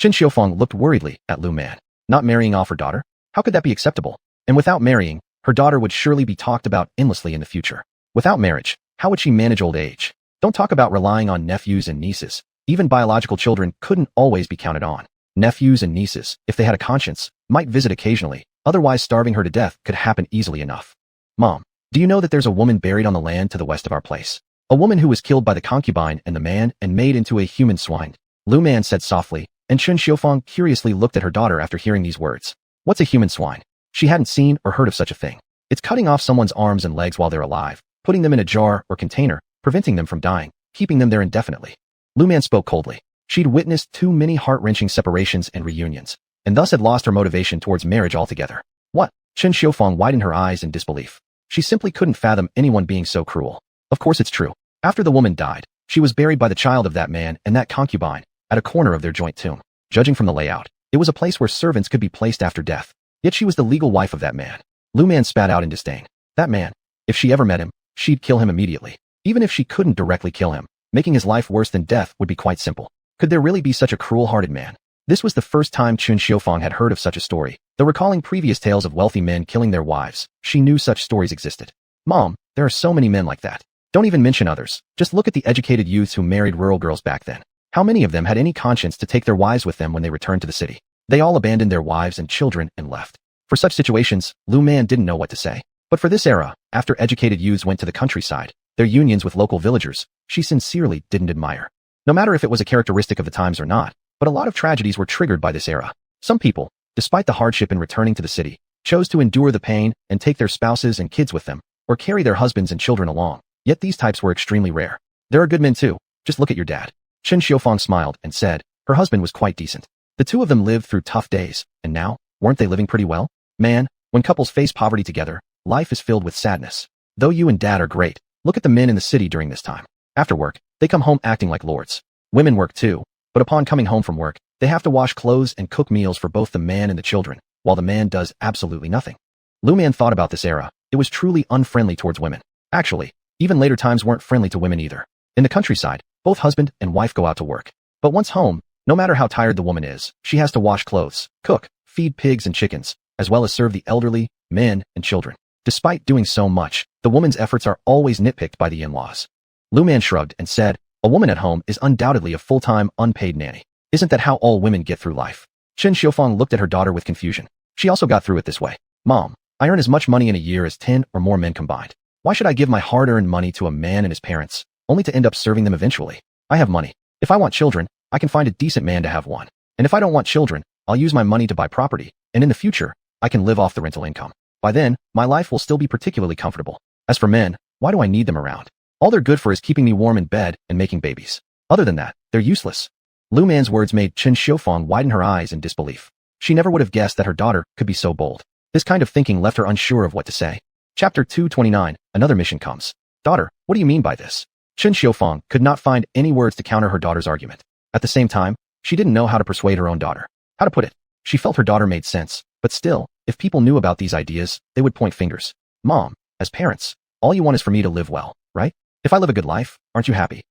A: Chen Xiufang looked worriedly at Lu Man. Not marrying off her daughter? How could that be acceptable? And without marrying, her daughter would surely be talked about endlessly in the future. Without marriage, how would she manage old age? Don't talk about relying on nephews and nieces. Even biological children couldn't always be counted on. Nephews and nieces, if they had a conscience, might visit occasionally, otherwise starving her to death could happen easily enough. Mom, do you know that there's a woman buried on the land to the west of our place? A woman who was killed by the concubine and the man and made into a human swine. Lu Man said softly, and Chen Xiufang curiously looked at her daughter after hearing these words. What's a human swine? She hadn't seen or heard of such a thing. It's cutting off someone's arms and legs while they're alive, putting them in a jar or container, preventing them from dying, keeping them there indefinitely. Lu Man spoke coldly. She'd witnessed too many heart-wrenching separations and reunions, and thus had lost her motivation towards marriage altogether. What? Chen Xiufang widened her eyes in disbelief. She simply couldn't fathom anyone being so cruel. Of course it's true. After the woman died, she was buried by the child of that man and that concubine, at a corner of their joint tomb. Judging from the layout, it was a place where servants could be placed after death. Yet she was the legal wife of that man. Lu Man spat out in disdain. That man, if she ever met him, she'd kill him immediately. Even if she couldn't directly kill him, making his life worse than death would be quite simple. Could there really be such a cruel-hearted man? This was the first time Chen Xiufang had heard of such a story. Though recalling previous tales of wealthy men killing their wives, she knew such stories existed. Mom, there are so many men like that. Don't even mention others. Just look at the educated youths who married rural girls back then. How many of them had any conscience to take their wives with them when they returned to the city? They all abandoned their wives and children and left. For such situations, Lu Man didn't know what to say. But for this era, after educated youths went to the countryside, their unions with local villagers, she sincerely didn't admire. No matter if it was a characteristic of the times or not, but a lot of tragedies were triggered by this era. Some people, despite the hardship in returning to the city, chose to endure the pain and take their spouses and kids with them, or carry their husbands and children along. Yet these types were extremely rare. There are good men too. Just look at your dad. Chen Xiufang smiled and said, her husband was quite decent. The two of them lived through tough days, and now, weren't they living pretty well? Man, when couples face poverty together, life is filled with sadness. Though you and dad are great, look at the men in the city during this time. After work, they come home acting like lords. Women work too, but upon coming home from work, they have to wash clothes and cook meals for both the man and the children, while the man does absolutely nothing. Lu Man thought about this era. It was truly unfriendly towards women. Actually, even later times weren't friendly to women either. In the countryside, both husband and wife go out to work. But once home, no matter how tired the woman is, she has to wash clothes, cook, feed pigs and chickens, as well as serve the elderly, men, and children. Despite doing so much, the woman's efforts are always nitpicked by the in-laws. Lu Man shrugged and said, A woman at home is undoubtedly a full-time, unpaid nanny. Isn't that how all women get through life? Chen Xiufang looked at her daughter with confusion. She also got through it this way. Mom, I earn as much money in a year as 10 or more men combined. Why should I give my hard-earned money to a man and his parents, only to end up serving them eventually? I have money. If I want children, I can find a decent man to have one. And if I don't want children, I'll use my money to buy property, and in the future, I can live off the rental income. By then, my life will still be particularly comfortable. As for men, why do I need them around? All they're good for is keeping me warm in bed and making babies. Other than that, they're useless. Lu Man's words made Chen Xiufang widen her eyes in disbelief. She never would have guessed that her daughter could be so bold. This kind of thinking left her unsure of what to say. Chapter 229, another mission comes. Daughter, what do you mean by this? Chen Xiufang could not find any words to counter her daughter's argument. At the same time, she didn't know how to persuade her own daughter. How to put it? She felt her daughter made sense, but still, if people knew about these ideas, they would point fingers. Mom, as parents, all you want is for me to live well, right? If I live a good life, aren't you happy?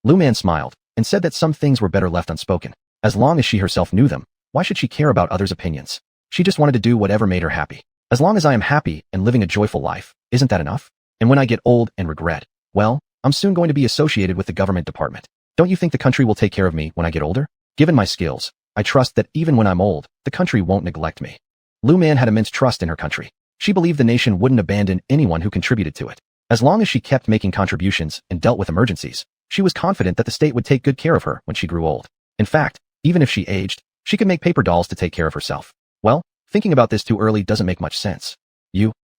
A: Lu Man smiled and said that some things were better left unspoken. As long as she herself knew them, why should she care about others' opinions? She just wanted to do whatever made her happy. As long as I am happy and living a joyful life, isn't that enough? And when I get old and regret, well, I'm soon going to be associated with the government department. Don't you think the country will take care of me when I get older? Given my skills, I trust that even when I'm old, the country won't neglect me. Lu Man had immense trust in her country. She believed the nation wouldn't abandon anyone who contributed to it. As long as she kept making contributions and dealt with emergencies, she was confident that the state would take good care of her when she grew old. In fact, even if she aged, she could make paper dolls to take care of herself. Well, thinking about this too early doesn't make much sense.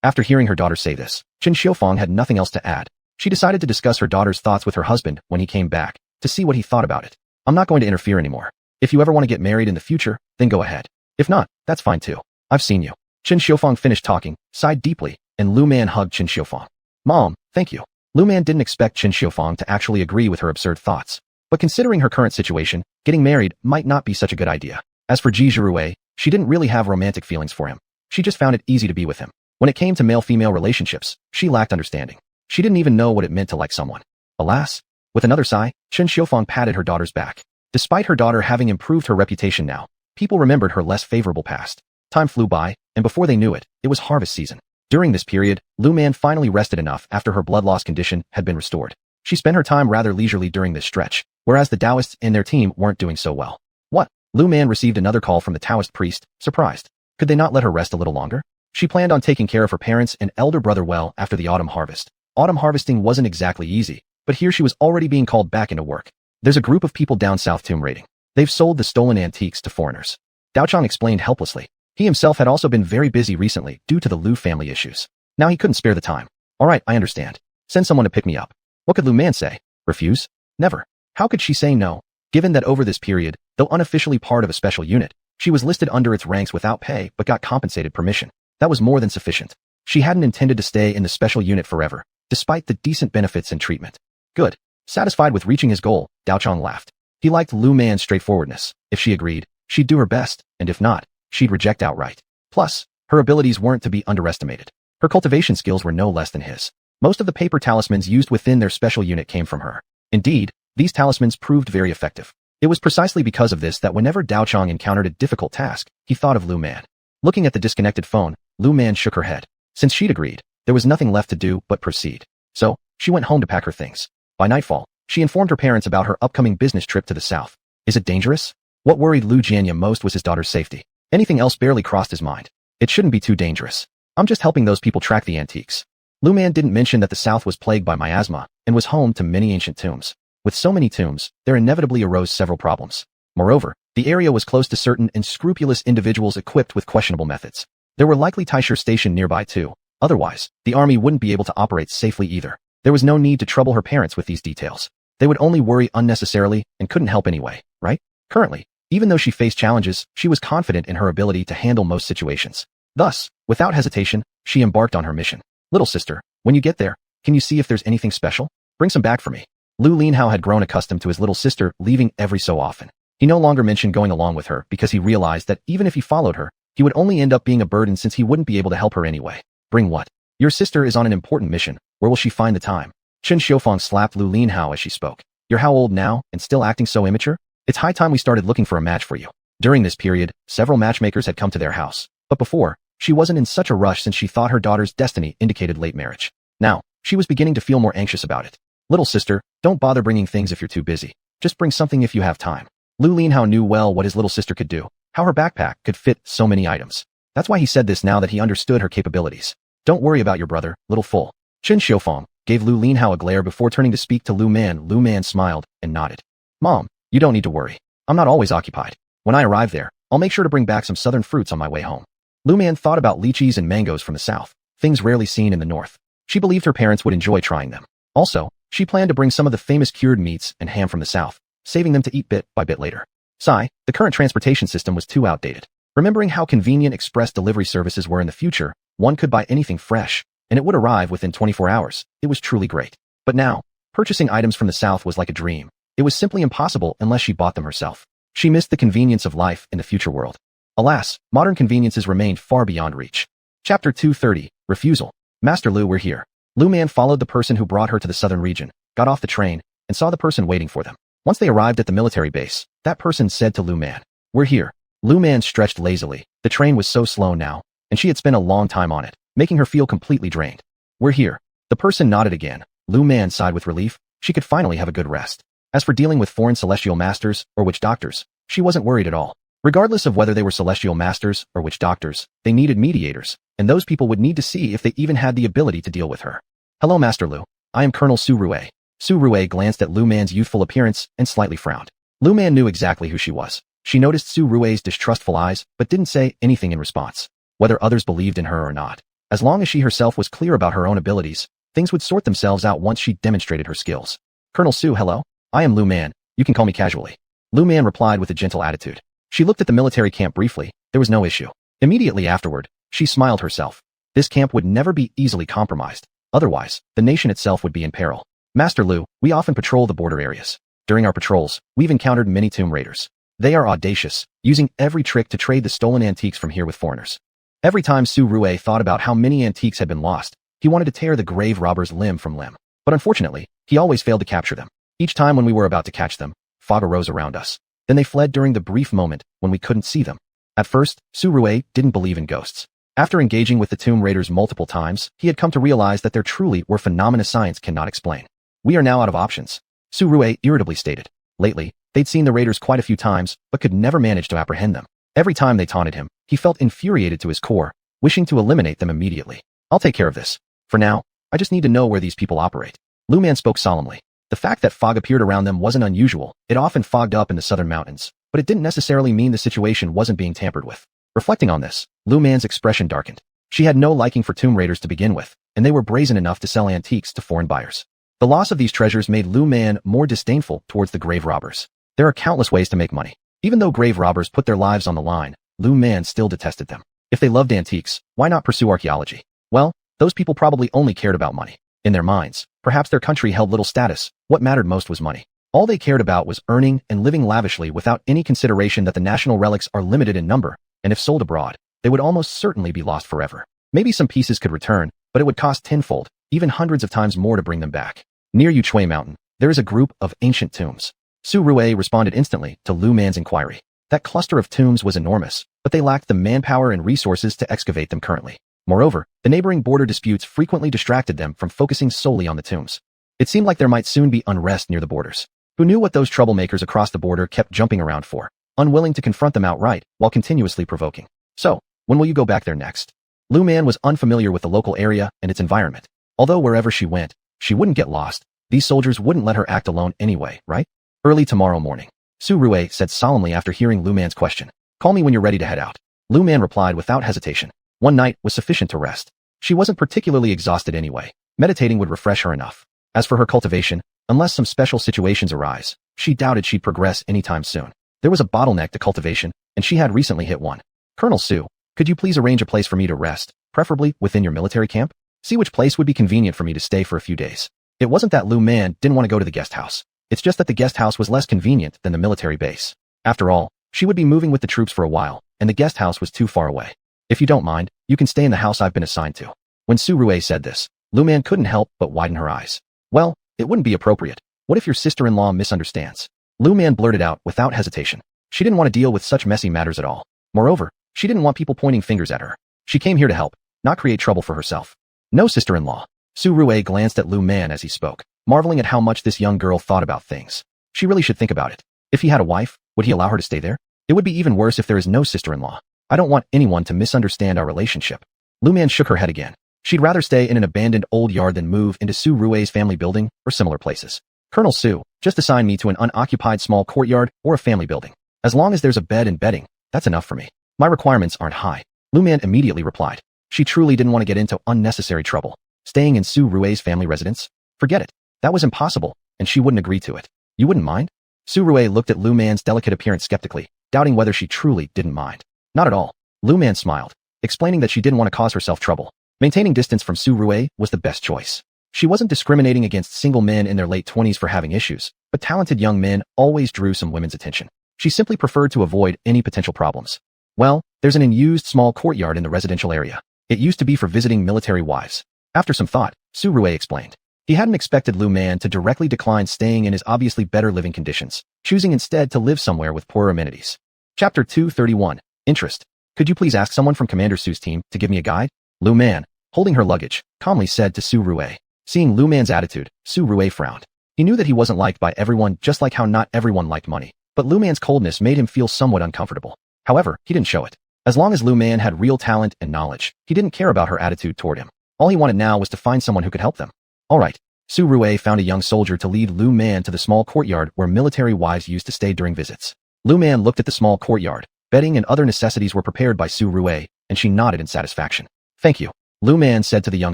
A: After hearing her daughter say this, Chen Xiufang had nothing else to add. She decided to discuss her daughter's thoughts with her husband when he came back, to see what he thought about it. I'm not going to interfere anymore. If you ever want to get married in the future, then go ahead. If not, that's fine too. I've seen you. Chen Xiufang finished talking, sighed deeply, and Lu Man hugged Chen Xiufang. Mom, thank you. Lu Man didn't expect Chen Xiufang to actually agree with her absurd thoughts. But considering her current situation, getting married might not be such a good idea. As for Ji Zhirue, she didn't really have romantic feelings for him. She just found it easy to be with him. When it came to male-female relationships, she lacked understanding. She didn't even know what it meant to like someone. Alas. With another sigh, Chen Xiufang patted her daughter's back. Despite her daughter having improved her reputation now, people remembered her less favorable past. Time flew by, and before they knew it, it was harvest season. During this period, Lu Man finally rested enough after her blood loss condition had been restored. She spent her time rather leisurely during this stretch, whereas the Taoists and their team weren't doing so well. What? Lu Man received another call from the Taoist priest, surprised. Could they not let her rest a little longer? She planned on taking care of her parents and elder brother well after the autumn harvest. Autumn harvesting wasn't exactly easy, but here she was already being called back into work. There's a group of people down south tomb raiding. They've sold the stolen antiques to foreigners. Dao Chang explained helplessly. He himself had also been very busy recently due to the Lu family issues. Now he couldn't spare the time. All right, I understand. Send someone to pick me up. What could Lu Man say? Refuse? Never. How could she say no? Given that over this period, though unofficially part of a special unit, she was listed under its ranks without pay but got compensated permission. That was more than sufficient. She hadn't intended to stay in the special unit forever, despite the decent benefits and treatment. Good. Satisfied with reaching his goal, Dao Chang laughed. He liked Lu Man's straightforwardness. If she agreed, she'd do her best, and if not, she'd reject outright. Plus, her abilities weren't to be underestimated. Her cultivation skills were no less than his. Most of the paper talismans used within their special unit came from her. Indeed, these talismans proved very effective. It was precisely because of this that whenever Dao Chang encountered a difficult task, he thought of Lu Man. Looking at the disconnected phone, Lu Man shook her head. Since she'd agreed, there was nothing left to do but proceed. So, she went home to pack her things. By nightfall, she informed her parents about her upcoming business trip to the south. Is it dangerous? What worried Lu Jianya most was his daughter's safety. Anything else barely crossed his mind. It shouldn't be too dangerous. I'm just helping those people track the antiques. Lu Man didn't mention that the south was plagued by miasma and was home to many ancient tombs. With so many tombs, there inevitably arose several problems. Moreover, the area was close to certain unscrupulous individuals equipped with questionable methods. There were likely Taisher stationed nearby too. Otherwise, the army wouldn't be able to operate safely either. There was no need to trouble her parents with these details. They would only worry unnecessarily and couldn't help anyway, right? Currently, even though she faced challenges, she was confident in her ability to handle most situations. Thus, without hesitation, she embarked on her mission. Little sister, when you get there, can you see if there's anything special? Bring some back for me. Lu Linhao had grown accustomed to his little sister leaving every so often. He no longer mentioned going along with her because he realized that even if he followed her, he would only end up being a burden since he wouldn't be able to help her anyway. Bring what? Your sister is on an important mission. Where will she find the time? Chen Xiufang slapped Lu Linhao as she spoke. You're how old now and still acting so immature? It's high time we started looking for a match for you. During this period, several matchmakers had come to their house. But before, she wasn't in such a rush since she thought her daughter's destiny indicated late marriage. Now, she was beginning to feel more anxious about it. Little sister, don't bother bringing things if you're too busy. Just bring something if you have time. Lu Linhao knew well what his little sister could do, how her backpack could fit so many items. That's why he said this now that he understood her capabilities. Don't worry about your brother, little fool. Chen Xiufeng gave Lu Linhao a glare before turning to speak to Lu Man. Lu Man smiled and nodded. Mom, you don't need to worry. I'm not always occupied. When I arrive there, I'll make sure to bring back some southern fruits on my way home. Lu Man thought about lychees and mangoes from the south, things rarely seen in the north. She believed her parents would enjoy trying them. Also, she planned to bring some of the famous cured meats and ham from the south, saving them to eat bit by bit later. Sigh, the current transportation system was too outdated. Remembering how convenient express delivery services were in the future, one could buy anything fresh, and it would arrive within 24 hours. It was truly great. But now, purchasing items from the south was like a dream. It was simply impossible unless she bought them herself. She missed the convenience of life in the future world. Alas, modern conveniences remained far beyond reach. Chapter 230, Refusal. Master Lu, we're here. Lu Man followed the person who brought her to the southern region, got off the train, and saw the person waiting for them. Once they arrived at the military base, that person said to Lu Man, "We're here." Lu Man stretched lazily. The train was so slow now, and she had spent a long time on it, making her feel completely drained. "We're here." The person nodded again. Lu Man sighed with relief. She could finally have a good rest. As for dealing with foreign celestial masters or witch doctors, she wasn't worried at all. Regardless of whether they were celestial masters or witch doctors, they needed mediators, and those people would need to see if they even had the ability to deal with her. "Hello, Master Lu. I am Colonel Su Rue." Su Rue glanced at Lu Man's youthful appearance and slightly frowned. Lu Man knew exactly who she was. She noticed Su Rue's distrustful eyes, but didn't say anything in response. Whether others believed in her or not, as long as she herself was clear about her own abilities, things would sort themselves out once she demonstrated her skills. "Colonel Su, hello. I am Lu Man. You can call me casually." Lu Man replied with a gentle attitude. She looked at the military camp briefly. There was no issue. Immediately afterward, she smiled herself. This camp would never be easily compromised. Otherwise, the nation itself would be in peril. "Master Lu, we often patrol the border areas. During our patrols, we've encountered many tomb raiders. They are audacious, using every trick to trade the stolen antiques from here with foreigners." Every time Su Rue thought about how many antiques had been lost, he wanted to tear the grave robbers limb from limb. But unfortunately, he always failed to capture them. Each time when we were about to catch them, fog arose around us. Then they fled during the brief moment when we couldn't see them. At first, Su Rue didn't believe in ghosts. After engaging with the tomb raiders multiple times, he had come to realize that there truly were phenomena science cannot explain. "We are now out of options," Su Rue irritably stated. Lately, they'd seen the raiders quite a few times, but could never manage to apprehend them. Every time they taunted him, he felt infuriated to his core, wishing to eliminate them immediately. "I'll take care of this. For now, I just need to know where these people operate." Lu Man spoke solemnly. The fact that fog appeared around them wasn't unusual. It often fogged up in the southern mountains, but it didn't necessarily mean the situation wasn't being tampered with. Reflecting on this, Lu Man's expression darkened. She had no liking for tomb raiders to begin with, and they were brazen enough to sell antiques to foreign buyers. The loss of these treasures made Lu Man more disdainful towards the grave robbers. There are countless ways to make money. Even though grave robbers put their lives on the line, Lu Man still detested them. If they loved antiques, why not pursue archaeology? Well, those people probably only cared about money. In their minds, perhaps their country held little status. What mattered most was money. All they cared about was earning and living lavishly without any consideration that the national relics are limited in number, and if sold abroad, they would almost certainly be lost forever. Maybe some pieces could return, but it would cost tenfold, even hundreds of times more to bring them back. Near Yuchui Mountain, there is a group of ancient tombs. Su Rue responded instantly to Lu Man's inquiry. That cluster of tombs was enormous, but they lacked the manpower and resources to excavate them currently. Moreover, the neighboring border disputes frequently distracted them from focusing solely on the tombs. It seemed like there might soon be unrest near the borders. Who knew what those troublemakers across the border kept jumping around for, unwilling to confront them outright while continuously provoking? "So, when will you go back there next?" Lu Man was unfamiliar with the local area and its environment. Although wherever she went, she wouldn't get lost. These soldiers wouldn't let her act alone anyway, right? "Early tomorrow morning," Su Rue said solemnly after hearing Lu Man's question. "Call me when you're ready to head out." Lu Man replied without hesitation. One night was sufficient to rest. She wasn't particularly exhausted anyway. Meditating would refresh her enough. As for her cultivation, unless some special situations arise, she doubted she'd progress anytime soon. There was a bottleneck to cultivation, and she had recently hit one. "Colonel Su, could you please arrange a place for me to rest, preferably within your military camp? See which place would be convenient for me to stay for a few days." It wasn't that Lu Man didn't want to go to the guest house. It's just that the guest house was less convenient than the military base. After all, she would be moving with the troops for a while, and the guest house was too far away. "If you don't mind, you can stay in the house I've been assigned to." When Su Rue said this, Lu Man couldn't help but widen her eyes. "Well, it wouldn't be appropriate. What if your sister-in-law misunderstands?" Lu Man blurted out without hesitation. She didn't want to deal with such messy matters at all. Moreover, she didn't want people pointing fingers at her. She came here to help, not create trouble for herself. "No, sister-in-law." Su Rue glanced at Lu Man as he spoke. marveling at how much this young girl thought about things. She really should think about it. If he had a wife, would he allow her to stay there? It would be even worse if there is no sister-in-law. I don't want anyone to misunderstand our relationship. Lu Man shook her head again. She'd rather stay in an abandoned old yard than move into Su Rui's family building or similar places. Colonel Su, just assign me to an unoccupied small courtyard or a family building. As long as there's a bed and bedding, that's enough for me. My requirements aren't high. Lu Man immediately replied. She truly didn't want to get into unnecessary trouble. Staying in Su Rui's family residence? Forget it. That was impossible, and she wouldn't agree to it. You wouldn't mind? Su Rui looked at Lu Man's delicate appearance skeptically, doubting whether she truly didn't mind. Not at all. Lu Man smiled, explaining that she didn't want to cause herself trouble. Maintaining distance from Su Rui was the best choice. She wasn't discriminating against single men in their late 20s for having issues, but talented young men always drew some women's attention. She simply preferred to avoid any potential problems. Well, there's an unused small courtyard in the residential area. It used to be for visiting military wives. After some thought, Su Rui explained. He hadn't expected Lu Man to directly decline staying in his obviously better living conditions, choosing instead to live somewhere with poorer amenities. Chapter 231. Interest. Could you please ask someone from Commander Su's team to give me a guide? Lu Man, holding her luggage, calmly said to Su Rui. Seeing Lu Man's attitude, Su Rui frowned. He knew that he wasn't liked by everyone, just like how not everyone liked money. But Lu Man's coldness made him feel somewhat uncomfortable. However, he didn't show it. As long as Lu Man had real talent and knowledge, he didn't care about her attitude toward him. All he wanted now was to find someone who could help them. All right. Su Rui found a young soldier to lead Lu Man to the small courtyard where military wives used to stay during visits. Lu Man looked at the small courtyard. Bedding and other necessities were prepared by Su Rui, and she nodded in satisfaction. Thank you, Lu Man said to the young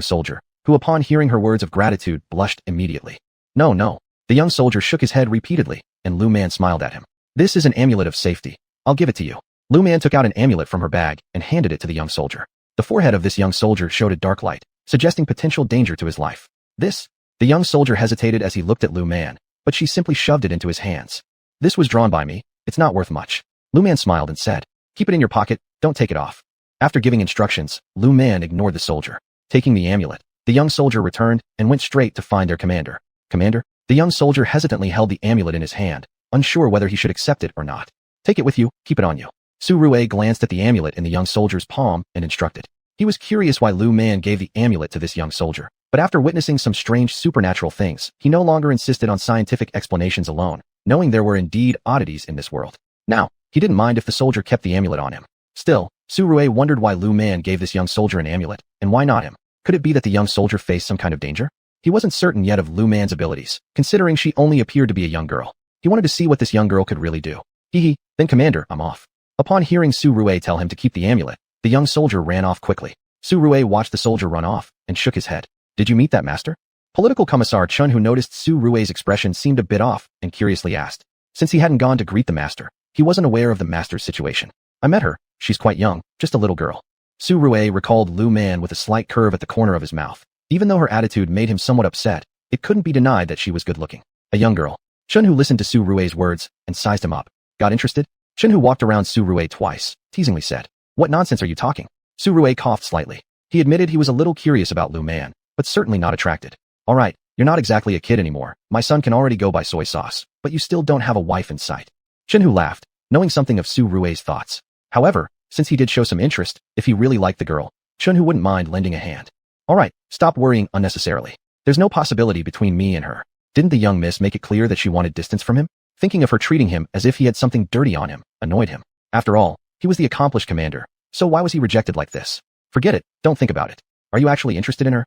A: soldier, who upon hearing her words of gratitude blushed immediately. No. The young soldier shook his head repeatedly, and Lu Man smiled at him. This is an amulet of safety. I'll give it to you. Lu Man took out an amulet from her bag and handed it to the young soldier. The forehead of this young soldier showed a dark light, suggesting potential danger to his life. This? The young soldier hesitated as he looked at Lu Man, but she simply shoved it into his hands. This was drawn by me. It's not worth much. Lu Man smiled and said, keep it in your pocket, don't take it off. After giving instructions, Lu Man ignored the soldier. Taking the amulet, the young soldier returned and went straight to find their commander. Commander? The young soldier hesitantly held the amulet in his hand, unsure whether he should accept it or not. Take it with you, keep it on you. Su Rui glanced at the amulet in the young soldier's palm and instructed. He was curious why Lu Man gave the amulet to this young soldier, but after witnessing some strange supernatural things, he no longer insisted on scientific explanations alone, knowing there were indeed oddities in this world. Now, he didn't mind if the soldier kept the amulet on him. Still, Su Rui wondered why Lu Man gave this young soldier an amulet, and why not him? Could it be that the young soldier faced some kind of danger? He wasn't certain yet of Lu Man's abilities, considering she only appeared to be a young girl. He wanted to see what this young girl could really do. Then Commander, I'm off. Upon hearing Su Rui tell him to keep the amulet, the young soldier ran off quickly. Su Rui watched the soldier run off and shook his head. Did you meet that master? Political Commissar Chun, who noticed Su Rui's expression seemed a bit off, and curiously asked. Since he hadn't gone to greet the master, he wasn't aware of the master's situation. I met her. She's quite young, just a little girl. Su Rui recalled Lu Man with a slight curve at the corner of his mouth. Even though her attitude made him somewhat upset, it couldn't be denied that she was good-looking. A young girl. Chun, who listened to Su Rui's words and sized him up. Got interested? Chun, who walked around Su Rui twice, teasingly said. What nonsense are you talking? Su Rui coughed slightly. He admitted he was a little curious about Lu Man, but certainly not attracted. All right, you're not exactly a kid anymore. My son can already go by soy sauce, but you still don't have a wife in sight. Chun, who laughed, knowing something of Su Rui's thoughts. However, since he did show some interest, if he really liked the girl, Chun, who wouldn't mind lending a hand. All right, stop worrying unnecessarily. There's no possibility between me and her. Didn't the young miss make it clear that she wanted distance from him? Thinking of her treating him as if he had something dirty on him annoyed him. After all, he was the accomplished commander, so why was he rejected like this? Forget it, don't think about it. Are you actually interested in her?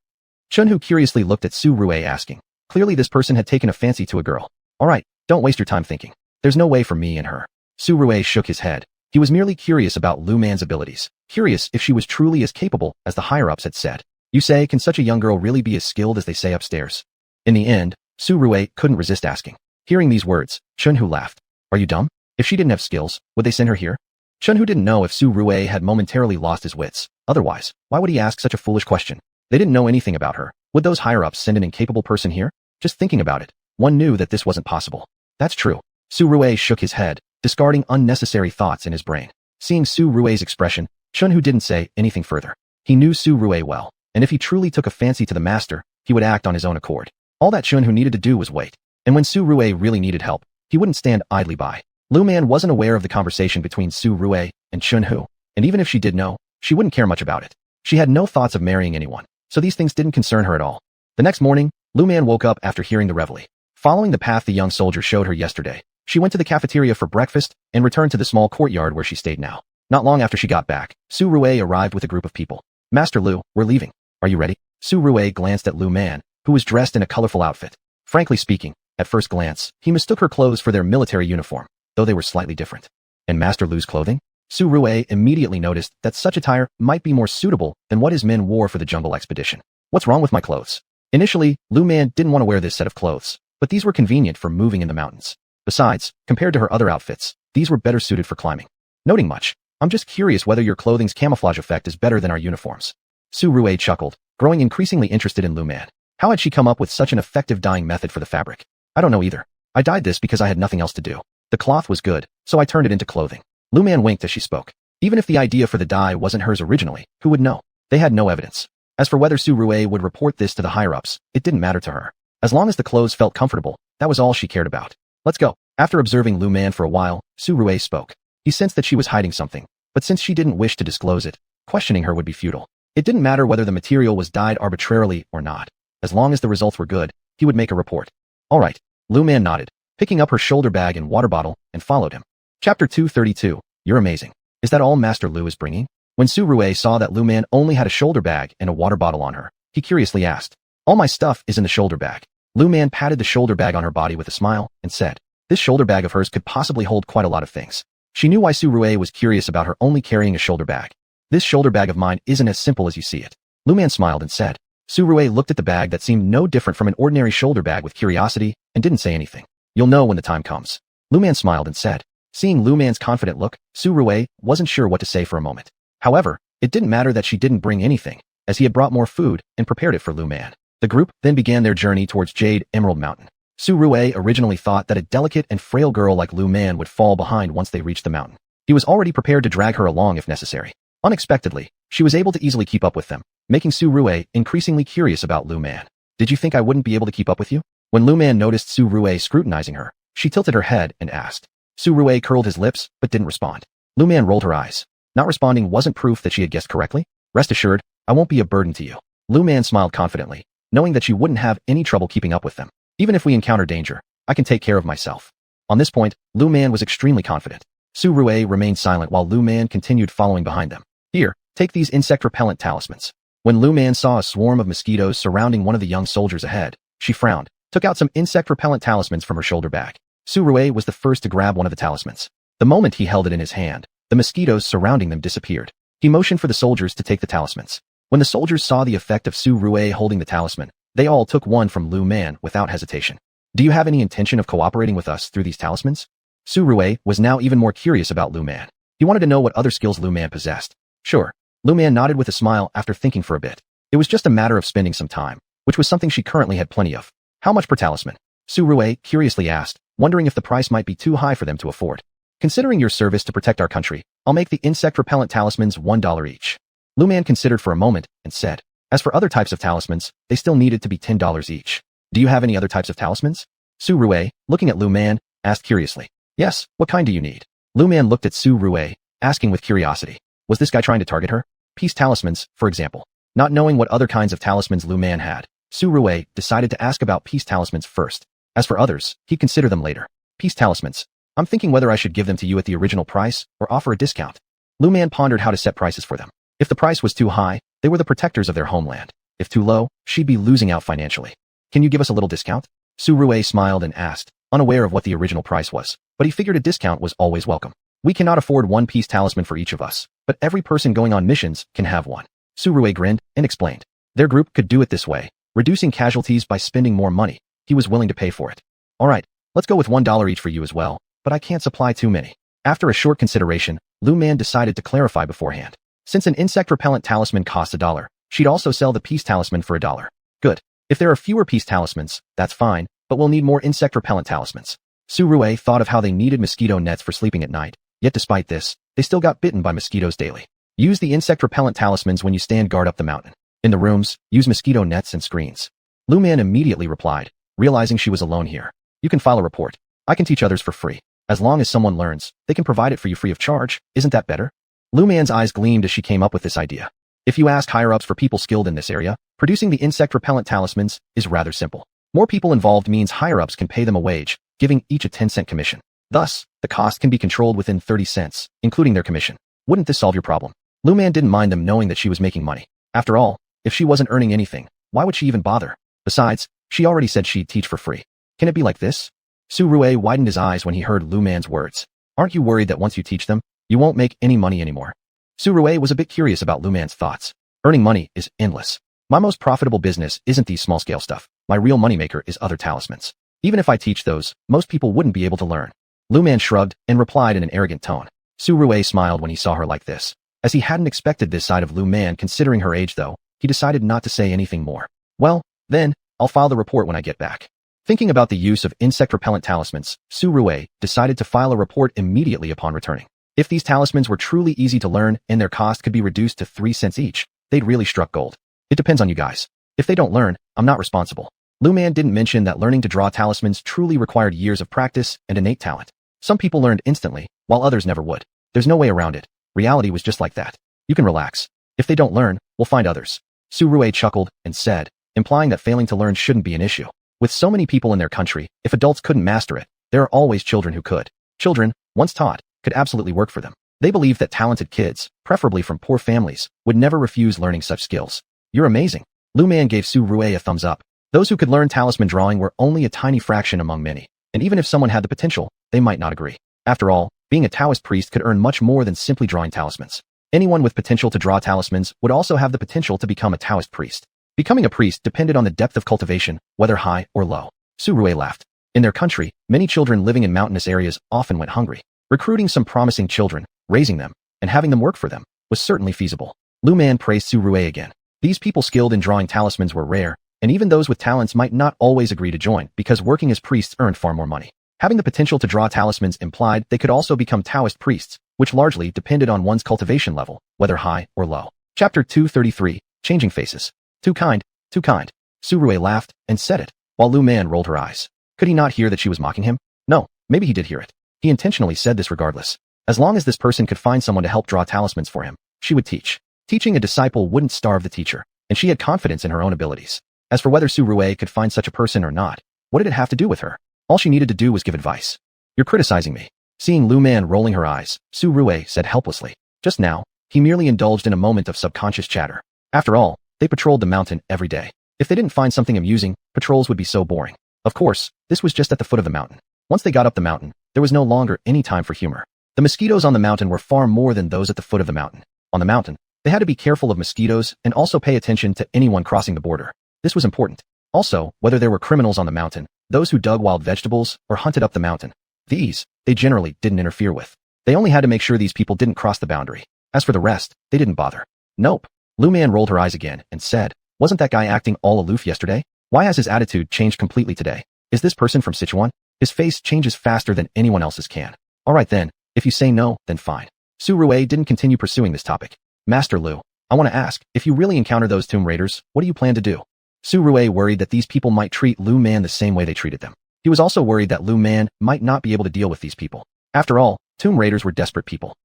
A: Chun, who curiously looked at Su Rui asking. Clearly this person had taken a fancy to a girl. All right, don't waste your time thinking. There's no way for me and her. Su Rui shook his head. He was merely curious about Lu Man's abilities, curious if she was truly as capable as the higher-ups had said. You say, can such a young girl really be as skilled as they say upstairs? In the end, Su Rui couldn't resist asking. Hearing these words, Chun, who laughed. Are you dumb? If she didn't have skills, would they send her here? Chun, who didn't know if Su Rui had momentarily lost his wits. Otherwise, why would he ask such a foolish question? They didn't know anything about her. Would those higher-ups send an incapable person here? Just thinking about it, one knew that this wasn't possible. That's true. Su Rui shook his head, discarding unnecessary thoughts in his brain. Seeing Su Rui's expression, Chun, who didn't say anything further. He knew Su Rui well, and if he truly took a fancy to the master, he would act on his own accord. All that Chun, who needed to do was wait. And when Su Rui really needed help, he wouldn't stand idly by. Lu Man wasn't aware of the conversation between Su Rui and Chun, who, and even if she did know, she wouldn't care much about it. She had no thoughts of marrying anyone, so these things didn't concern her at all. The next morning, Lu Man woke up after hearing the reveille. Following the path the young soldier showed her yesterday, she went to the cafeteria for breakfast and returned to the small courtyard where she stayed now. Not long after she got back, Su Rue arrived with a group of people. Master Lu, we're leaving. Are you ready? Su Rue glanced at Lu Man, who was dressed in a colorful outfit. Frankly speaking, at first glance, he mistook her clothes for their military uniform, though they were slightly different. And Master Lu's clothing? Su Rue immediately noticed that such attire might be more suitable than what his men wore for the jungle expedition. What's wrong with my clothes? Initially, Lu Man didn't want to wear this set of clothes, but these were convenient for moving in the mountains. Besides, compared to her other outfits, these were better suited for climbing. Noting much, I'm just curious whether your clothing's camouflage effect is better than our uniforms. Su Rue chuckled, growing increasingly interested in Lu Man. How had she come up with such an effective dyeing method for the fabric? I don't know either. I dyed this because I had nothing else to do. The cloth was good, so I turned it into clothing. Lu Man winked as she spoke. Even if the idea for the dye wasn't hers originally, who would know? They had no evidence. As for whether Su Rue would report this to the higher-ups, it didn't matter to her. As long as the clothes felt comfortable, that was all she cared about. Let's go. After observing Lu Man for a while, Su Rue spoke. He sensed that she was hiding something, but since she didn't wish to disclose it, questioning her would be futile. It didn't matter whether the material was dyed arbitrarily or not. As long as the results were good, he would make a report. All right. Lu Man nodded, picking up her shoulder bag and water bottle, and followed him. Chapter 232. You're amazing. Is that all Master Lu is bringing? When Su Rue saw that Lu Man only had a shoulder bag and a water bottle on her, he curiously asked. All my stuff is in the shoulder bag. Lu Man patted the shoulder bag on her body with a smile, and said, this shoulder bag of hers could possibly hold quite a lot of things. She knew why Su Rue was curious about her only carrying a shoulder bag. This shoulder bag of mine isn't as simple as you see it. Lu Man smiled and said. Su Rue looked at the bag that seemed no different from an ordinary shoulder bag with curiosity, and didn't say anything. You'll know when the time comes. Lu Man smiled and said. Seeing Lu Man's confident look, Su Rue wasn't sure what to say for a moment. However, it didn't matter that she didn't bring anything, as he had brought more food and prepared it for Lu Man. The group then began their journey towards Jade Emerald Mountain. Su Rue originally thought that a delicate and frail girl like Lu Man would fall behind once they reached the mountain. He was already prepared to drag her along if necessary. Unexpectedly, she was able to easily keep up with them, making Su Rue increasingly curious about Lu Man. Did you think I wouldn't be able to keep up with you? When Lu Man noticed Su Rue scrutinizing her, she tilted her head and asked. Su Rue curled his lips, but didn't respond. Lu Man rolled her eyes. Not responding wasn't proof that she had guessed correctly. Rest assured, I won't be a burden to you. Lu Man smiled confidently, knowing that she wouldn't have any trouble keeping up with them. Even if we encounter danger, I can take care of myself. On this point, Lu Man was extremely confident. Su Rue remained silent while Lu Man continued following behind them. Here, take these insect-repellent talismans. When Lu Man saw a swarm of mosquitoes surrounding one of the young soldiers ahead, she frowned, took out some insect-repellent talismans from her shoulder bag. Su Rue was the first to grab one of the talismans. The moment he held it in his hand, the mosquitoes surrounding them disappeared. He motioned for the soldiers to take the talismans. When the soldiers saw the effect of Su Rue holding the talisman, they all took one from Lu Man without hesitation. Do you have any intention of cooperating with us through these talismans? Su Rue was now even more curious about Lu Man. He wanted to know what other skills Lu Man possessed. Sure. Lu Man nodded with a smile after thinking for a bit. It was just a matter of spending some time, which was something she currently had plenty of. How much per talisman? Su Rue curiously asked, wondering if the price might be too high for them to afford. Considering your service to protect our country, I'll make the insect-repellent talismans $1 each. Lu Man considered for a moment and said, as for other types of talismans, they still needed to be $10 each. Do you have any other types of talismans? Su Rue, looking at Lu Man, asked curiously. Yes, what kind do you need? Lu Man looked at Su Rue, asking with curiosity. Was this guy trying to target her? Peace talismans, for example. Not knowing what other kinds of talismans Lu Man had, Su Rue decided to ask about peace talismans first. As for others, he'd consider them later. Peace talismans. I'm thinking whether I should give them to you at the original price or offer a discount. Lu Man pondered how to set prices for them. If the price was too high, they were the protectors of their homeland. If too low, she'd be losing out financially. Can you give us a little discount? Su Rue smiled and asked, unaware of what the original price was, but he figured a discount was always welcome. We cannot afford one peace talisman for each of us, but every person going on missions can have one. Su Rue grinned and explained. Their group could do it this way, reducing casualties by spending more money. He was willing to pay for it. All right, let's go with $1 each for you as well, but I can't supply too many. After a short consideration, Lu Man decided to clarify beforehand. Since an insect-repellent talisman costs $1, she'd also sell the peace talisman for $1. Good. If there are fewer peace talismans, that's fine, but we'll need more insect-repellent talismans. Su Rue thought of how they needed mosquito nets for sleeping at night, yet despite this, they still got bitten by mosquitoes daily. Use the insect-repellent talismans when you stand guard up the mountain. In the rooms, use mosquito nets and screens. Lu Man immediately replied, realizing she was alone here. You can file a report. I can teach others for free. As long as someone learns, they can provide it for you free of charge. Isn't that better? Lu Man's eyes gleamed as she came up with this idea. If you ask higher-ups for people skilled in this area, Producing the insect-repellent talismans is rather simple. More people involved means higher-ups can pay them a wage, giving each a 10-cent commission. Thus, the cost can be controlled within 30 cents, including their commission. Wouldn't this solve your problem? Lu Man didn't mind them knowing that she was making money. After all, if she wasn't earning anything, why would she even bother? Besides, she already said she'd teach for free. Can it be like this? Su Rui widened his eyes when he heard Lu Man's words. Aren't you worried that once you teach them, you won't make any money anymore? Su Rui was a bit curious about Lu Man's thoughts. Earning money is endless. My most profitable business isn't these small-scale stuff. My real moneymaker is other talismans. Even if I teach those, most people wouldn't be able to learn. Lu Man shrugged and replied in an arrogant tone. Su Rui smiled when he saw her like this. As he hadn't expected this side of Lu Man considering her age though, he decided not to say anything more. Well, then, I'll file the report when I get back. Thinking about the use of insect-repellent talismans, Su Rui decided to file a report immediately upon returning. If these talismans were truly easy to learn and their cost could be reduced to 3 cents each, they'd really struck gold. It depends on you guys. If they don't learn, I'm not responsible. Lu Man didn't mention that learning to draw talismans truly required years of practice and innate talent. Some people learned instantly, while others never would. There's no way around it. Reality was just like that. You can relax. If they don't learn, we'll find others. Su Rui chuckled and said, implying that failing to learn shouldn't be an issue. With so many people in their country, if adults couldn't master it, there are always children who could. Children, once taught, could absolutely work for them. They believed that talented kids, preferably from poor families, would never refuse learning such skills. You're amazing. Lu Man gave Su Rui a thumbs up. Those who could learn talisman drawing were only a tiny fraction among many, and even if someone had the potential, they might not agree. After all, being a Taoist priest could earn much more than simply drawing talismans. Anyone with potential to draw talismans would also have the potential to become a Taoist priest. Becoming a priest depended on the depth of cultivation, whether high or low. Su Rui laughed. In their country, many children living in mountainous areas often went hungry. Recruiting some promising children, raising them, and having them work for them was certainly feasible. Lu Man praised Su Rui again. These people skilled in drawing talismans were rare, and even those with talents might not always agree to join because working as priests earned far more money. Having the potential to draw talismans implied they could also become Taoist priests, which largely depended on one's cultivation level, whether high or low. Chapter 233, Changing Faces. Too kind, too kind. Su Rui laughed and said it, while Lu Man rolled her eyes. Could he not hear that she was mocking him? No, maybe he did hear it. He intentionally said this regardless. As long as this person could find someone to help draw talismans for him, she would teach. Teaching a disciple wouldn't starve the teacher, and she had confidence in her own abilities. As for whether Su Rui could find such a person or not, what did it have to do with her? All she needed to do was give advice. You're criticizing me. Seeing Lu Man rolling her eyes, Su Rui said helplessly. Just now, he merely indulged in a moment of subconscious chatter. After all, they patrolled the mountain every day. If they didn't find something amusing, patrols would be so boring. Of course, this was just at the foot of the mountain. Once they got up the mountain, there was no longer any time for humor. The mosquitoes on the mountain were far more than those at the foot of the mountain. On the mountain, they had to be careful of mosquitoes and also pay attention to anyone crossing the border. This was important. Also, whether there were criminals on the mountain, those who dug wild vegetables, or hunted up the mountain. These, they generally didn't interfere with. They only had to make sure these people didn't cross the boundary. As for the rest, they didn't bother. Nope. Lu Man rolled her eyes again and said, wasn't that guy acting all aloof yesterday? Why has his attitude changed completely today? Is this person from Sichuan? His face changes faster than anyone else's can. Alright then, if you say no, then fine. Su Rui didn't continue pursuing this topic. Master Lu, I want to ask, if you really encounter those tomb raiders, what do you plan to do? Su Rui worried that these people might treat Lu Man the same way they treated them. He was also worried that Lu Man might not be able to deal with these people. After all, tomb raiders were desperate people.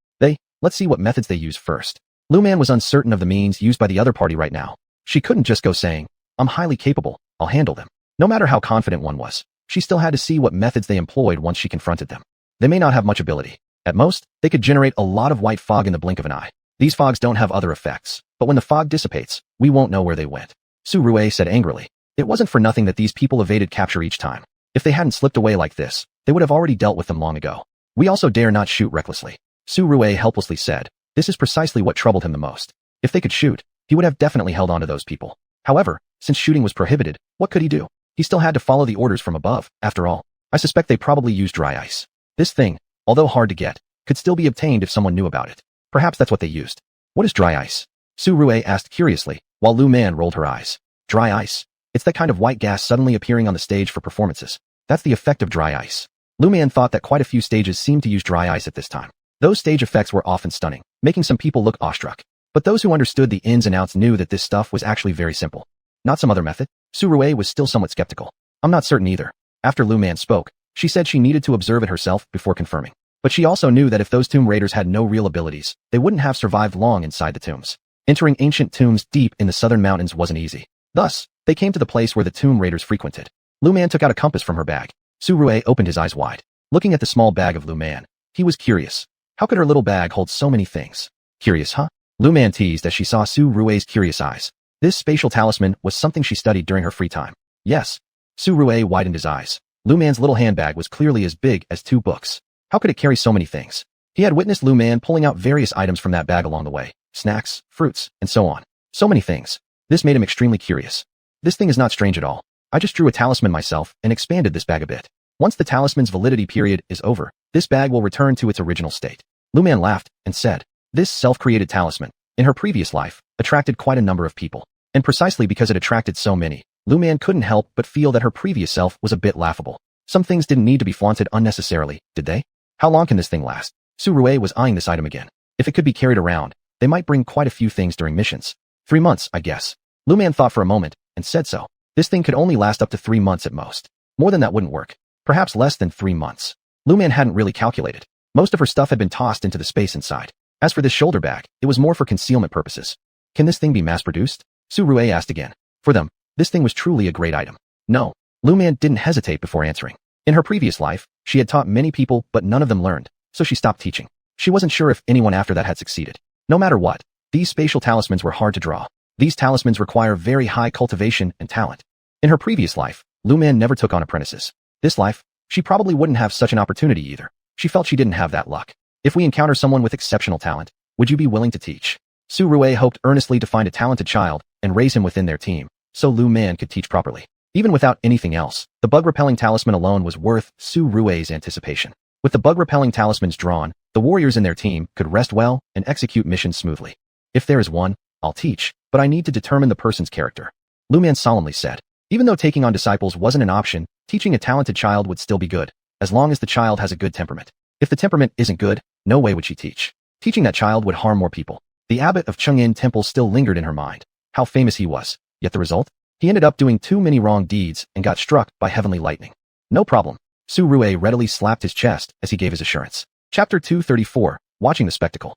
A: Let's see what methods they use first. Lu Man was uncertain of the means used by the other party right now. She couldn't just go saying, I'm highly capable, I'll handle them. No matter how confident one was, she still had to see what methods they employed once she confronted them. They may not have much ability. At most, they could generate a lot of white fog in the blink of an eye. These fogs don't have other effects, but when the fog dissipates, we won't know where they went. Su Rui said angrily. It wasn't for nothing that these people evaded capture each time. If they hadn't slipped away like this, they would have already dealt with them long ago. We also dare not shoot recklessly. Su Rui helplessly said. This is precisely what troubled him the most. If they could shoot, he would have definitely held on to those people. However, since shooting was prohibited, what could he do? He still had to follow the orders from above, after all. I suspect they probably used dry ice. This thing, although hard to get, could still be obtained if someone knew about it. Perhaps that's what they used. What is dry ice? Su Rui asked curiously, while Lu Man rolled her eyes. Dry ice. It's that kind of white gas suddenly appearing on the stage for performances. That's the effect of dry ice. Lu Man thought that quite a few stages seemed to use dry ice at this time. Those stage effects were often stunning, making some people look awestruck. But those who understood the ins and outs knew that this stuff was actually very simple. Not some other method? Su Rui was still somewhat skeptical. I'm not certain either. After Lu Man spoke, she said she needed to observe it herself before confirming. But she also knew that if those tomb raiders had no real abilities, they wouldn't have survived long inside the tombs. Entering ancient tombs deep in the southern mountains wasn't easy. Thus, they came to the place where the tomb raiders frequented. Lu Man took out a compass from her bag. Su Rue opened his eyes wide. Looking at the small bag of Lu Man, he was curious. How could her little bag hold so many things? Curious, huh? Lu Man teased as she saw Su Rue's curious eyes. This spatial talisman was something she studied during her free time. Yes. Su Rue widened his eyes. Lu Man's little handbag was clearly as big as 2 books. How could it carry so many things? He had witnessed Lu Man pulling out various items from that bag along the way. Snacks, fruits, and so on. So many things. This made him extremely curious. This thing is not strange at all. I just drew a talisman myself and expanded this bag a bit. Once the talisman's validity period is over, this bag will return to its original state. Lu Man laughed and said, this self-created talisman, in her previous life, attracted quite a number of people. And precisely because it attracted so many, Lu Man couldn't help but feel that her previous self was a bit laughable. Some things didn't need to be flaunted unnecessarily, did they? How long can this thing last? Su Rue was eyeing this item again. If it could be carried around, they might bring quite a few things during missions. 3 months, I guess. Lu Man thought for a moment and said so. This thing could only last up to 3 months at most. More than that wouldn't work. Perhaps less than 3 months. Lu Man hadn't really calculated. Most of her stuff had been tossed into the space inside. As for this shoulder bag, it was more for concealment purposes. Can this thing be mass-produced? Su Rue asked again. For them, this thing was truly a great item. No. Lu Man didn't hesitate before answering. In her previous life, she had taught many people but none of them learned, so she stopped teaching. She wasn't sure if anyone after that had succeeded. No matter what, these spatial talismans were hard to draw. These talismans require very high cultivation and talent. In her previous life, Lu Man never took on apprentices. This life, she probably wouldn't have such an opportunity either. She felt she didn't have that luck. If we encounter someone with exceptional talent, would you be willing to teach? Su Rue hoped earnestly to find a talented child and raise him within their team, so Lu Man could teach properly. Even without anything else, the bug-repelling talisman alone was worth Su Rue's anticipation. With the bug-repelling talismans drawn, the warriors in their team could rest well and execute missions smoothly. If there is one, I'll teach, but I need to determine the person's character. Lu Man solemnly said. Even though taking on disciples wasn't an option, teaching a talented child would still be good, as long as the child has a good temperament. If the temperament isn't good, no way would she teach. Teaching that child would harm more people. The abbot of Cheng'an Temple still lingered in her mind. How famous he was. Yet the result? He ended up doing too many wrong deeds and got struck by heavenly lightning. No problem. Su Rue readily slapped his chest as he gave his assurance. Chapter 234, Watching the Spectacle.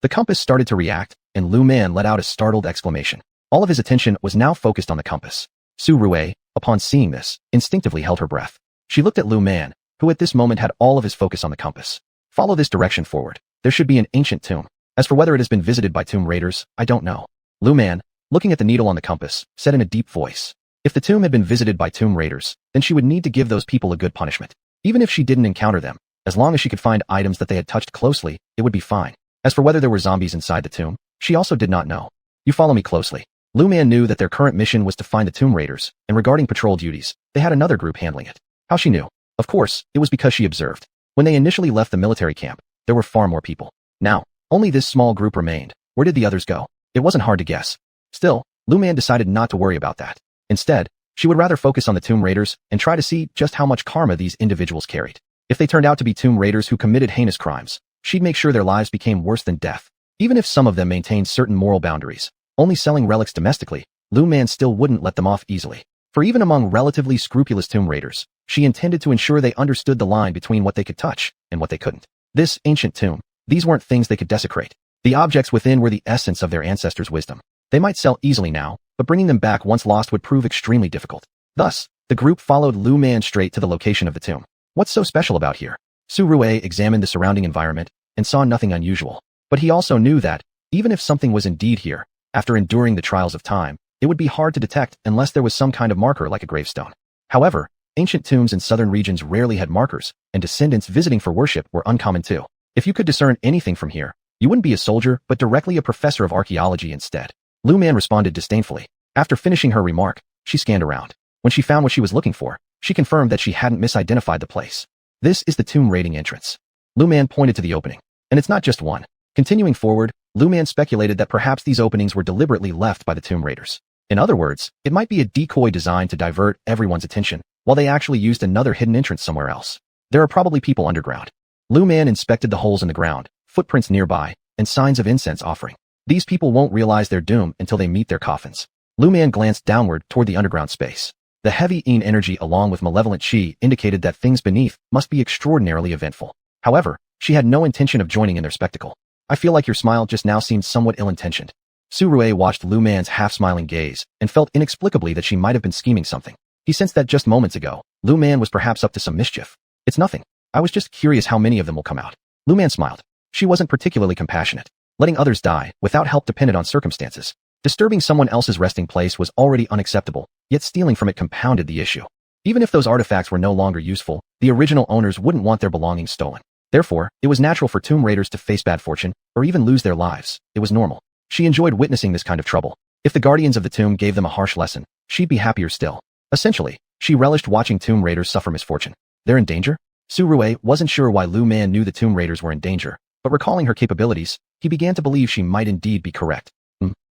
A: The compass started to react, and Lu Man let out a startled exclamation. All of his attention was now focused on the compass. Su Rue, upon seeing this, instinctively held her breath. She looked at Lu Man, who at this moment had all of his focus on the compass. Follow this direction forward. There should be an ancient tomb. As for whether it has been visited by tomb raiders, I don't know. Lu Man, looking at the needle on the compass, said in a deep voice. If the tomb had been visited by tomb raiders, then she would need to give those people a good punishment. Even if she didn't encounter them, as long as she could find items that they had touched closely, it would be fine. As for whether there were zombies inside the tomb, she also did not know. You follow me closely. Lu Man knew that their current mission was to find the tomb raiders, and regarding patrol duties, they had another group handling it. How she knew? Of course, it was because she observed. When they initially left the military camp, there were far more people. Now, only this small group remained. Where did the others go? It wasn't hard to guess. Still, Lu Man decided not to worry about that. Instead, she would rather focus on the tomb raiders and try to see just how much karma these individuals carried. If they turned out to be tomb raiders who committed heinous crimes, she'd make sure their lives became worse than death. Even if some of them maintained certain moral boundaries, only selling relics domestically, Lu Man still wouldn't let them off easily. For even among relatively scrupulous tomb raiders, she intended to ensure they understood the line between what they could touch and what they couldn't. This ancient tomb, these weren't things they could desecrate. The objects within were the essence of their ancestors' wisdom. They might sell easily now, but bringing them back once lost would prove extremely difficult. Thus, the group followed Lu Man straight to the location of the tomb. What's so special about here? Su Rue examined the surrounding environment and saw nothing unusual. But he also knew that, even if something was indeed here, after enduring the trials of time, it would be hard to detect unless there was some kind of marker like a gravestone. However, ancient tombs in southern regions rarely had markers, and descendants visiting for worship were uncommon too. If you could discern anything from here, you wouldn't be a soldier but directly a professor of archaeology instead. Lu Man responded disdainfully. After finishing her remark, she scanned around. When she found what she was looking for, she confirmed that she hadn't misidentified the place. This is the tomb raiding entrance. Lu Man pointed to the opening. And it's not just one. Continuing forward, Lu Man speculated that perhaps these openings were deliberately left by the tomb raiders. In other words, it might be a decoy designed to divert everyone's attention, while they actually used another hidden entrance somewhere else. There are probably people underground. Lu Man inspected the holes in the ground, footprints nearby, and signs of incense offering. These people won't realize their doom until they meet their coffins. Lu Man glanced downward toward the underground space. The heavy Yin energy along with malevolent Qi indicated that things beneath must be extraordinarily eventful. However, she had no intention of joining in their spectacle. I feel like your smile just now seemed somewhat ill-intentioned. Su Rui watched Lu Man's half-smiling gaze and felt inexplicably that she might have been scheming something. He sensed that just moments ago, Lu Man was perhaps up to some mischief. It's nothing. I was just curious how many of them will come out. Lu Man smiled. She wasn't particularly compassionate. Letting others die without help depended on circumstances. Disturbing someone else's resting place was already unacceptable, yet stealing from it compounded the issue. Even if those artifacts were no longer useful, the original owners wouldn't want their belongings stolen. Therefore, it was natural for tomb raiders to face bad fortune, or even lose their lives. It was normal. She enjoyed witnessing this kind of trouble. If the guardians of the tomb gave them a harsh lesson, she'd be happier still. Essentially, she relished watching tomb raiders suffer misfortune. They're in danger? Su Rui wasn't sure why Lu Man knew the tomb raiders were in danger, but recalling her capabilities, he began to believe she might indeed be correct.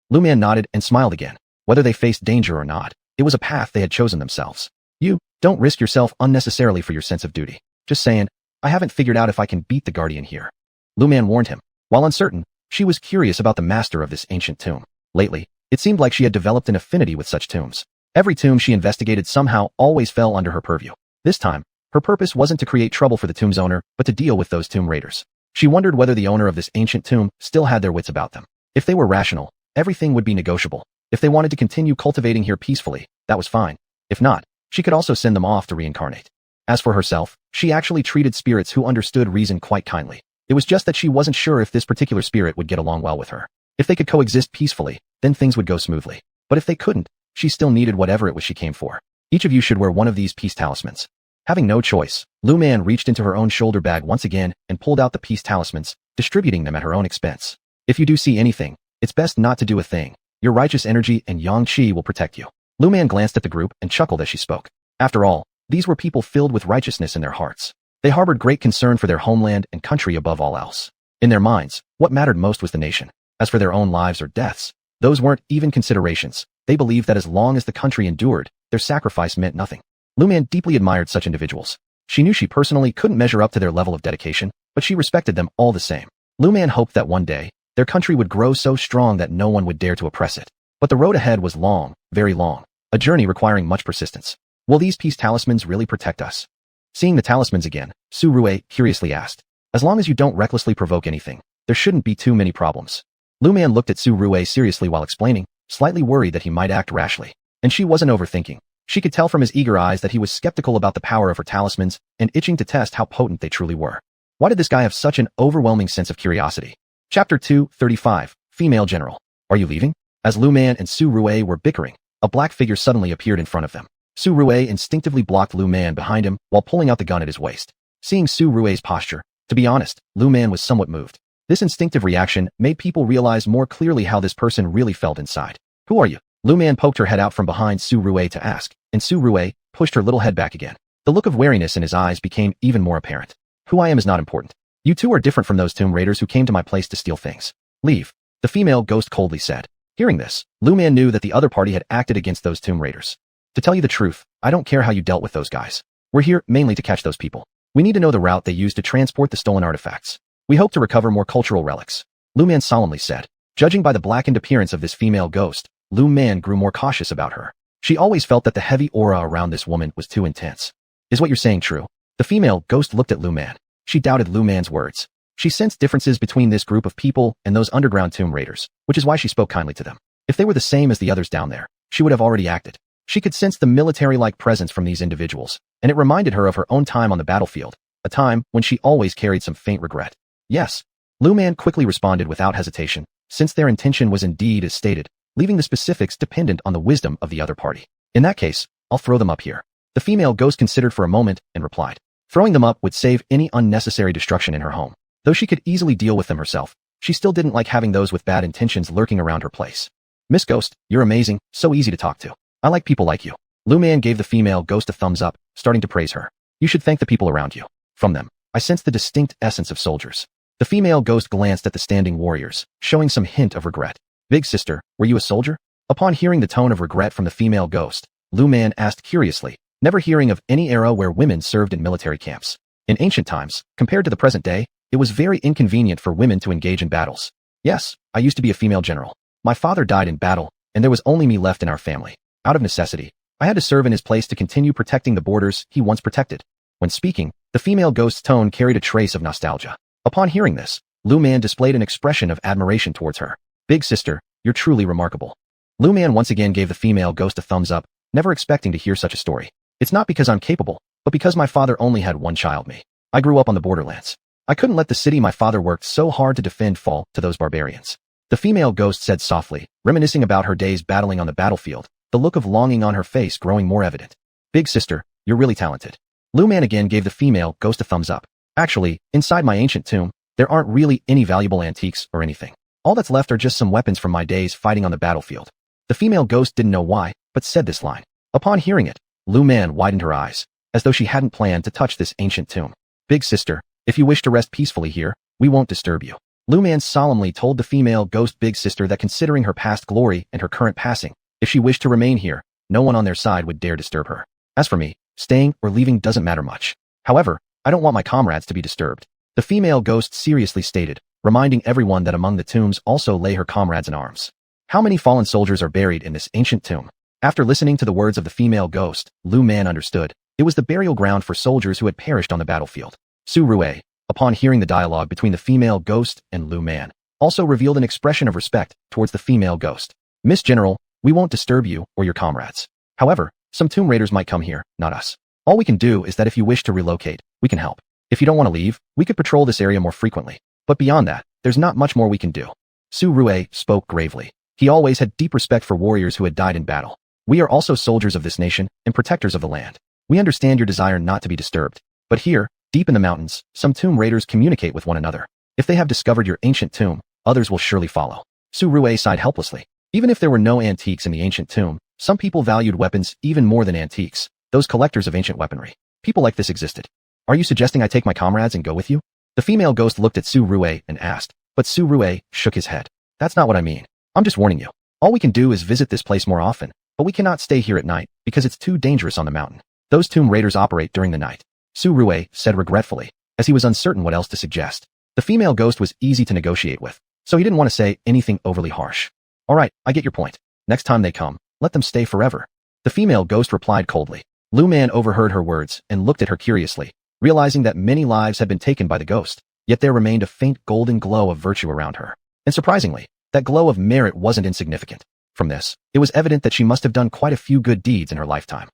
A: Lu Man nodded and smiled again. Whether they faced danger or not, it was a path they had chosen themselves. You don't risk yourself unnecessarily for your sense of duty. Just saying, I haven't figured out if I can beat the guardian here. Lu Man warned him. While uncertain, she was curious about the master of this ancient tomb. Lately, it seemed like she had developed an affinity with such tombs. Every tomb she investigated somehow always fell under her purview. This time, her purpose wasn't to create trouble for the tomb's owner, but to deal with those tomb raiders. She wondered whether the owner of this ancient tomb still had their wits about them. If they were rational, everything would be negotiable. If they wanted to continue cultivating here peacefully, that was fine. If not, she could also send them off to reincarnate. As for herself, she actually treated spirits who understood reason quite kindly. It was just that she wasn't sure if this particular spirit would get along well with her. If they could coexist peacefully, then things would go smoothly. But if they couldn't, she still needed whatever it was she came for. Each of you should wear one of these peace talismans. Having no choice, Lu Man reached into her own shoulder bag once again and pulled out the peace talismans, distributing them at her own expense. If you do see anything, it's best not to do a thing. Your righteous energy and yang qi will protect you. Lu Man glanced at the group and chuckled as she spoke. After all, these were people filled with righteousness in their hearts. They harbored great concern for their homeland and country above all else. In their minds, what mattered most was the nation. As for their own lives or deaths, those weren't even considerations. They believed that as long as the country endured, their sacrifice meant nothing. Lu Man deeply admired such individuals. She knew she personally couldn't measure up to their level of dedication, but she respected them all the same. Lu Man hoped that one day, their country would grow so strong that no one would dare to oppress it. But the road ahead was long, very long, a journey requiring much persistence. Will these peace talismans really protect us? Seeing the talismans again, Su Rui curiously asked. As long as you don't recklessly provoke anything, there shouldn't be too many problems. Lu Man looked at Su Rui seriously while explaining, slightly worried that he might act rashly. And she wasn't overthinking. She could tell from his eager eyes that he was skeptical about the power of her talismans and itching to test how potent they truly were. Why did this guy have such an overwhelming sense of curiosity? Chapter 235, Female General. Are you leaving? As Lu Man and Su Rui were bickering, a black figure suddenly appeared in front of them. Su Rui instinctively blocked Lu Man behind him while pulling out the gun at his waist. Seeing Su Rui's posture, to be honest, Lu Man was somewhat moved. This instinctive reaction made people realize more clearly how this person really felt inside. Who are you? Lu Man poked her head out from behind Su Rui to ask, and Su Rui pushed her little head back again. The look of wariness in his eyes became even more apparent. Who I am is not important. You two are different from those tomb raiders who came to my place to steal things. Leave. The female ghost coldly said. Hearing this, Lu Man knew that the other party had acted against those tomb raiders. To tell you the truth, I don't care how you dealt with those guys. We're here mainly to catch those people. We need to know the route they used to transport the stolen artifacts. We hope to recover more cultural relics. Lu Man solemnly said. Judging by the blackened appearance of this female ghost, Lu Man grew more cautious about her. She always felt that the heavy aura around this woman was too intense. Is what you're saying true? The female ghost looked at Lu Man. She doubted Lu Man's words. She sensed differences between this group of people and those underground tomb raiders, which is why she spoke kindly to them. If they were the same as the others down there, she would have already acted. She could sense the military-like presence from these individuals, and it reminded her of her own time on the battlefield, a time when she always carried some faint regret. Yes. Lu Man quickly responded without hesitation, since their intention was indeed as stated, leaving the specifics dependent on the wisdom of the other party. In that case, I'll throw them up here. The female ghost considered for a moment and replied. Throwing them up would save any unnecessary destruction in her home. Though she could easily deal with them herself, she still didn't like having those with bad intentions lurking around her place. Miss Ghost, you're amazing, so easy to talk to. I like people like you. Lu Man gave the female ghost a thumbs up, starting to praise her. You should thank the people around you. From them, I sensed the distinct essence of soldiers. The female ghost glanced at the standing warriors, showing some hint of regret. Big sister, were you a soldier? Upon hearing the tone of regret from the female ghost, Lu Man asked curiously, never hearing of any era where women served in military camps. In ancient times, compared to the present day, it was very inconvenient for women to engage in battles. Yes, I used to be a female general. My father died in battle, and there was only me left in our family. Out of necessity, I had to serve in his place to continue protecting the borders he once protected. When speaking, the female ghost's tone carried a trace of nostalgia. Upon hearing this, Lu Man displayed an expression of admiration towards her. Big sister, you're truly remarkable. Lu Man once again gave the female ghost a thumbs up, never expecting to hear such a story. It's not because I'm capable, but because my father only had one child me. I grew up on the borderlands. I couldn't let the city my father worked so hard to defend fall to those barbarians. The female ghost said softly, reminiscing about her days battling on the battlefield, the look of longing on her face growing more evident. Big sister, you're really talented. Lu Man again gave the female ghost a thumbs up. Actually, inside my ancient tomb, there aren't really any valuable antiques or anything. All that's left are just some weapons from my days fighting on the battlefield. The female ghost didn't know why, but said this line. Upon hearing it, Lu Man widened her eyes, as though she hadn't planned to touch this ancient tomb. Big sister, if you wish to rest peacefully here, we won't disturb you. Lu Man solemnly told the female ghost big sister that considering her past glory and her current passing, if she wished to remain here, no one on their side would dare disturb her. As for me, staying or leaving doesn't matter much. However, I don't want my comrades to be disturbed. The female ghost seriously stated, reminding everyone that among the tombs also lay her comrades in arms. How many fallen soldiers are buried in this ancient tomb? After listening to the words of the female ghost, Lu Man understood. It was the burial ground for soldiers who had perished on the battlefield. Su Rue, upon hearing the dialogue between the female ghost and Lu Man, also revealed an expression of respect towards the female ghost. Miss General, we won't disturb you or your comrades. However, some tomb raiders might come here, not us. All we can do is that if you wish to relocate, we can help. If you don't want to leave, we could patrol this area more frequently. But beyond that, there's not much more we can do. Su Rue spoke gravely. He always had deep respect for warriors who had died in battle. We are also soldiers of this nation and protectors of the land. We understand your desire not to be disturbed. But here, deep in the mountains, some tomb raiders communicate with one another. If they have discovered your ancient tomb, others will surely follow. Su Rue sighed helplessly. Even if there were no antiques in the ancient tomb, some people valued weapons even more than antiques, those collectors of ancient weaponry. People like this existed. Are you suggesting I take my comrades and go with you? The female ghost looked at Su Rue and asked, but Su Rue shook his head. That's not what I mean. I'm just warning you. All we can do is visit this place more often, but we cannot stay here at night because it's too dangerous on the mountain. Those tomb raiders operate during the night. Su Rue said regretfully, as he was uncertain what else to suggest. The female ghost was easy to negotiate with, so he didn't want to say anything overly harsh. All right, I get your point. Next time they come, let them stay forever. The female ghost replied coldly. Lu Man overheard her words and looked at her curiously, realizing that many lives had been taken by the ghost, yet there remained a faint golden glow of virtue around her. And surprisingly, that glow of merit wasn't insignificant. From this, it was evident that she must have done quite a few good deeds in her lifetime.